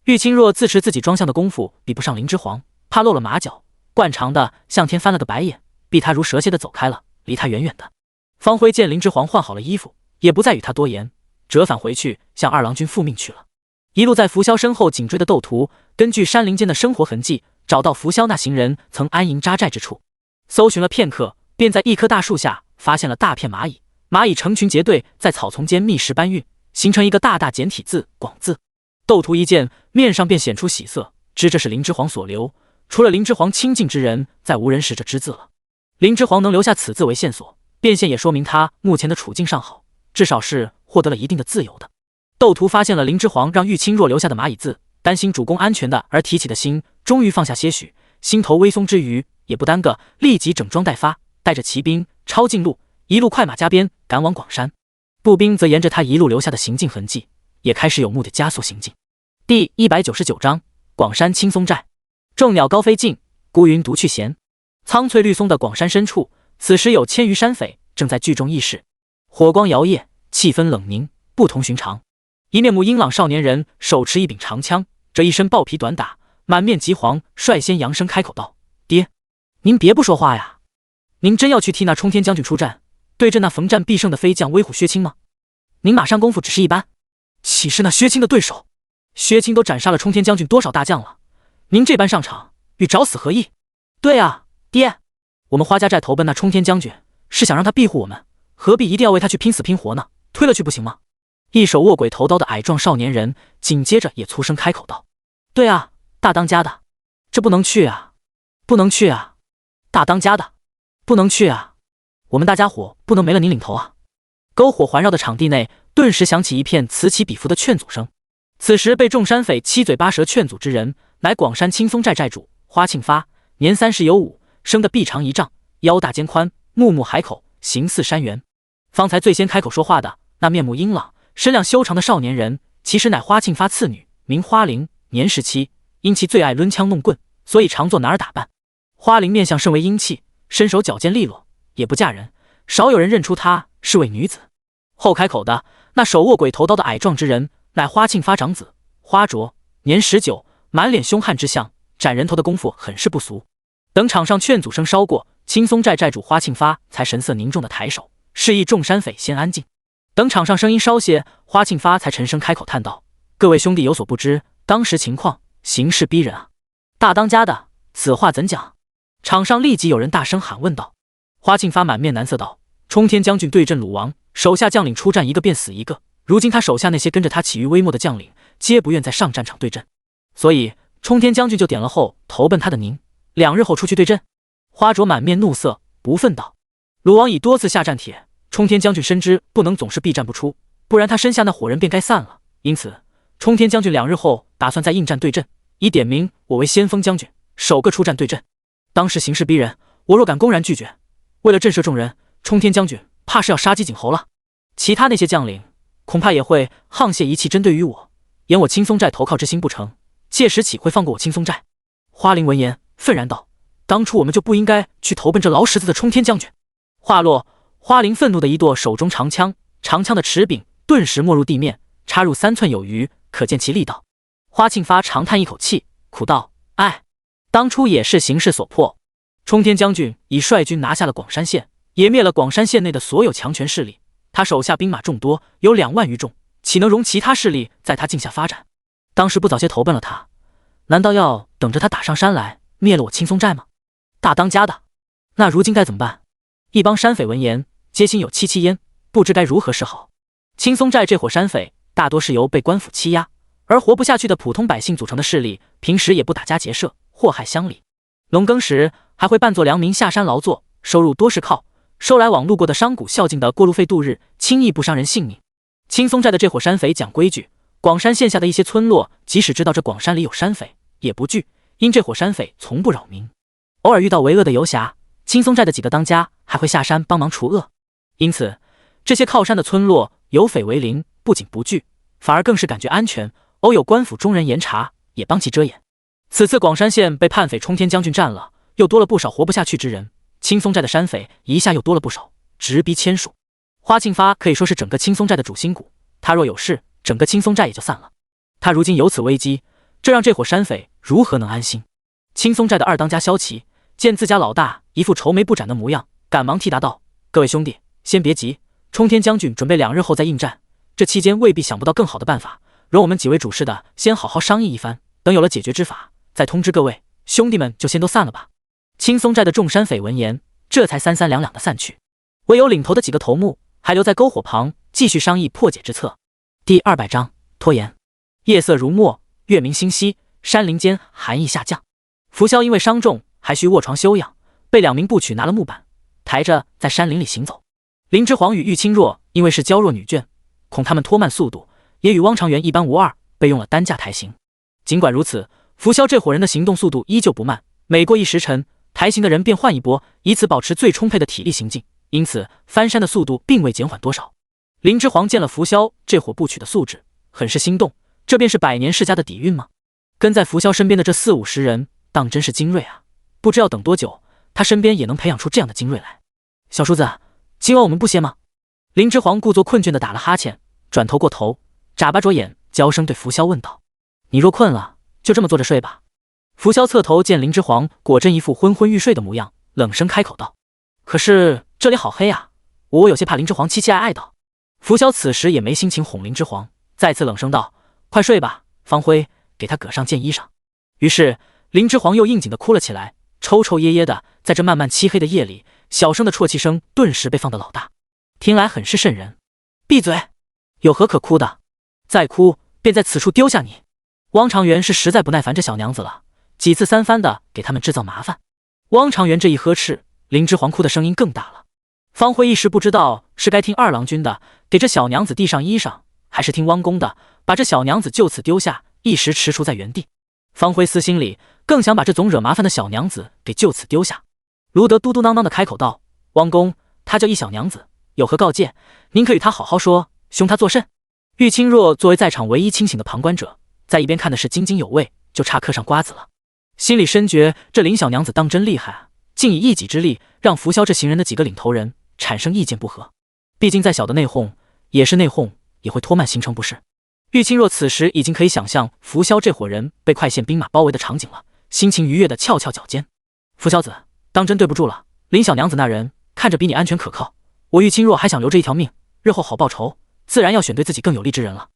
玉清若自持自己装相的功夫比不上林之皇，怕露了马脚，惯常的向天翻了个白眼，避他如蛇蝎地走开了，离他远远的。方辉见林之皇换好了衣服，也不再与他多言，折返回去向二郎君复命去了。一路在拂晓身后紧追的斗图，根据山林间的生活痕迹，找到拂晓那行人曾安营扎寨之处。搜寻了片刻，便在一棵大树下发现了大片蚂蚁，蚂蚁成群结队在草丛间觅食搬运，形成一个大大简体字“广”字。斗图一见，面上便显出喜色，知这是林之皇所留，除了林之皇亲近之人，再无人识这之字了。林之皇能留下此字为线索，变现也说明他目前的处境尚好，至少是获得了一定的自由的。斗图发现了林之皇让玉清若留下的蚂蚁字，担心主公安全的而提起的心终于放下些许，心头微松之余，也不耽搁，立即整装待发，带着骑兵抄近路，一路快马加鞭赶往广山。步兵则沿着他一路留下的行进痕迹，也开始有目的加速行进。第199章广山青松寨。众鸟高飞尽，孤云独去闲。苍翠绿松的广山深处，此时有1000余山匪正在聚众议事，火光摇曳，气氛冷凝，不同寻常。一面目英朗少年人手持一柄长枪，这一身豹皮短打，满面急黄，率先扬声开口道：“爹，您别不说话呀！您真要去替那冲天将军出战，对阵那逢战必胜的飞将威虎薛青吗？您马上功夫只是一般，岂是那薛青的对手？薛青都斩杀了冲天将军多少大将了，您这般上场，与找死何异？”“对啊，爹，我们花家寨投奔那冲天将军，是想让他庇护我们，何必一定要为他去拼死拼活呢？推了去不行吗？”一手握鬼头刀的矮壮少年人紧接着也粗声开口道：“对啊，大当家的，这不能去啊，不能去啊！大当家的，不能去啊！我们大家伙不能没了您领头啊！”篝火环绕的场地内顿时响起一片此起彼伏的劝阻声。此时被众山匪七嘴八舌劝阻之人，乃广山青松寨寨主花庆发，年30有5，生得臂长1丈，腰大肩宽，目目海口，形似山猿。方才最先开口说话的那面目英朗身量修长的少年人，其实乃花庆发次女，名花灵，年17，因其最爱抡枪弄棍，所以常做男儿打扮。花灵面相甚为英气，身手矫健利落，也不嫁人，少有人认出她是位女子。后开口的那手握鬼头刀的矮壮之人，乃花庆发长子花卓，年19，满脸凶悍之相，斩人头的功夫很是不俗。等场上劝阻声稍过，青松寨寨主花庆发才神色凝重的抬手，示意众山匪先安静。等场上声音稍歇，花庆发才沉声开口叹道：“各位兄弟有所不知，当时情况形势逼人啊！大当家的，此话怎讲？”场上立即有人大声喊问道。花庆发满面难色道：“冲天将军对阵鲁王，手下将领出战一个便死一个，如今他手下那些跟着他起于微末的将领，皆不愿再上战场对阵，所以冲天将军就点了后投奔他的您，2日后出去对阵。”花卓满面怒色，不忿道：“鲁王已多次下战帖，冲天将军深知不能总是避战不出，不然他身下那伙人便该散了。因此，冲天将军2日后打算再应战对阵，以点名我为先锋将军，首个出战对阵。当时形势逼人，我若敢公然拒绝，为了震慑众人，冲天将军怕是要杀鸡儆猴了。其他那些将领恐怕也会沆瀣一气针对于我，言我青松寨投靠之心不成，届时岂会放过我青松寨？”花灵闻言愤然道：“当初我们就不应该去投奔这老石子的冲天将军。”话落，花灵愤怒地一跺手中长枪，长枪的齿柄顿时没入地面，插入3寸有余，可见其力道。花庆发长叹一口气，苦道：“唉，当初也是形势所迫。冲天将军已率军拿下了广山县，也灭了广山县内的所有强权势力，他手下兵马众多，有2万余众，岂能容其他势力在他境下发展？当时不早些投奔了他，难道要等着他打上山来灭了我青松寨吗？大当家的，那如今该怎么办？”一帮山匪闻言，皆心有戚戚焉，不知该如何是好。青松寨这伙山匪大多是由被官府欺压而活不下去的普通百姓组成的势力，平时也不打家劫舍，祸害乡里。农耕时还会扮作良民下山劳作，收入多是靠收来往路过的商贾孝敬的过路费度日，轻易不伤人性命。青松寨的这伙山匪讲规矩，广山县下的一些村落，即使知道这广山里有山匪，也不惧，因这伙山匪从不扰民。偶尔遇到为恶的游侠，青松寨的几个当家还会下山帮忙除恶。因此，这些靠山的村落有匪为邻，不仅不惧，反而更是感觉安全。偶有官府中人严查，也帮其遮掩。此次广山县被叛匪冲天将军占了，又多了不少活不下去之人，青松寨的山匪一下又多了不少，直逼千数。花庆发可以说是整个青松寨的主心骨，他若有事，整个青松寨也就散了。他如今有此危机，这让这伙山匪如何能安心？青松寨的二当家萧齐见自家老大一副愁眉不展的模样，赶忙替答道：“各位兄弟，先别急，冲天将军准备2日后再应战，这期间未必想不到更好的办法，容我们几位主事的先好好商议一番，等有了解决之法，再通知各位兄弟们，就先都散了吧。”青松寨的众山匪闻言，这才三三两两的散去，唯有领头的几个头目还留在篝火旁继续商议破解之策。第200章拖延。夜色如墨，月明星稀，山林间寒意下降。扶萧因为伤重，还需卧床休养，被2名部曲拿了木板抬着在山林里行走。林之煌与玉清若因为是娇弱女眷，恐他们拖慢速度，也与汪长元一般无二，被用了担架抬行。尽管如此，扶萧这伙人的行动速度依旧不慢，每过1时辰，抬行的人便换一波，以此保持最充沛的体力行进，因此翻山的速度并未减缓多少。林之煌见了扶萧这伙部曲的素质，很是心动，这便是100年世家的底蕴吗？跟在扶萧身边的这40-50人当真是精锐啊，不知要等多久，他身边也能培养出这样的精锐来。小叔子，今晚我们不歇吗？林之煌故作困倦地打了哈欠，转头过头，眨巴着眼，娇声对扶萧问道：“你若困了，就这么坐着睡吧。”扶萧侧头见林之煌果真一副昏昏欲睡的模样，冷声开口道：“可是这里好黑啊，我有些怕。”林之煌凄凄爱爱道。扶萧此时也没心情哄林之煌，再次冷声道：“快睡吧，方辉，给他搁上件衣裳。”于是林之煌又应景地哭了起来，抽抽噎噎的，在这漫漫漆黑的夜里，小声的啜泣声顿时被放得老大，听来很是瘆人。闭嘴，有何可哭的？再哭便在此处丢下你。汪长元是实在不耐烦这小娘子了，几次3番的给他们制造麻烦。汪长元这一呵斥，林之煌哭的声音更大了。方辉一时不知道是该听二郎君的，给这小娘子递上衣裳，还是听汪公的，把这小娘子就此丢下，一时踟蹰在原地。方辉私心里更想把这总惹麻烦的小娘子给就此丢下。卢德嘟嘟囔囔的开口道：“汪公，她叫一小娘子，有何告诫？您可与她好好说，凶她作甚？”玉清若作为在场唯一清醒的旁观者，在一边看的是津津有味，就差嗑上瓜子了，心里深觉这林小娘子当真厉害啊，竟以一己之力让扶萧这行人的几个领头人产生意见不合。毕竟再小的内讧也是内讧，也会拖慢行程不是？玉清若此时已经可以想象扶萧这伙人被快线兵马包围的场景了，心情愉悦的翘翘脚尖。扶萧子，当真对不住了，林小娘子那人看着比你安全可靠，我玉清若还想留着一条命，日后好报仇，自然要选对自己更有利之人了。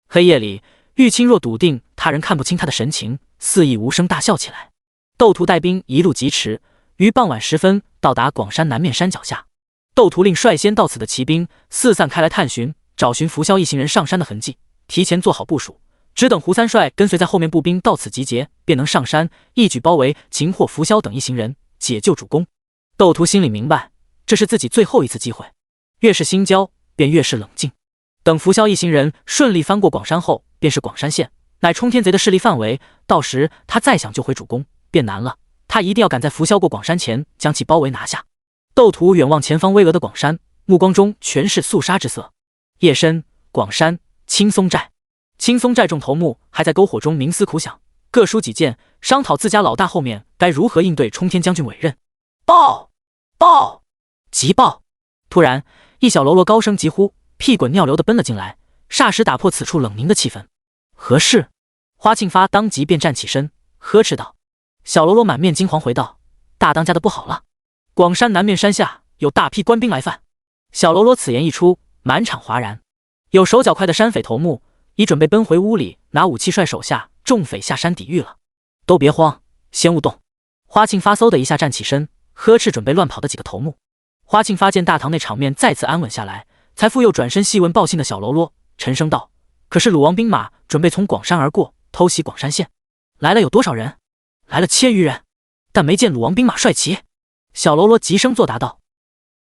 黑夜里，玉清若笃定他人看不清他的神情，肆意无声大笑起来。窦屠带兵一路疾驰，于傍晚时分到达广山南面山脚下。窦屠令率先到此的骑兵四散开来探寻，找寻扶萧一行人上山的痕迹，提前做好部署，只等胡三帅跟随在后面步兵到此集结，便能上山一举包围擒获扶萧等一行人，解救主公。窦屠心里明白，这是自己最后一次机会，越是心焦便越是冷静。等扶萧一行人顺利翻过广山后，便是广山县，乃冲天贼的势力范围，到时他再想救回主公便难了，他一定要赶在扶萧过广山前将其包围拿下。窦屠远望前方巍峨的广山，目光中全是肃杀之色。夜深，广山青松寨，青松寨众头目还在篝火中冥思苦想，各抒己见，商讨自家老大后面该如何应对冲天将军委任。报！报！急报！突然，一小喽啰高声疾呼，屁滚尿流地奔了进来，霎时打破此处冷凝的气氛。何事？花庆发当即便站起身，呵斥道。小喽啰满面惊惶回道：“大当家的不好了，广山南面山下有大批官兵来犯。”小喽啰此言一出，满场哗然。有手脚快的山匪头目已准备奔回屋里拿武器率手下众匪下山抵御了。都别慌，先勿动。花庆发嗖的一下站起身，呵斥准备乱跑的几个头目。花庆发见大堂内场面再次安稳下来，才复又转身细问报信的小喽啰，沉声道：“可是鲁王兵马准备从广山而过，偷袭广山县，来了有多少人？”来了1000余人，但没见鲁王兵马帅旗。小喽啰急声作答道：“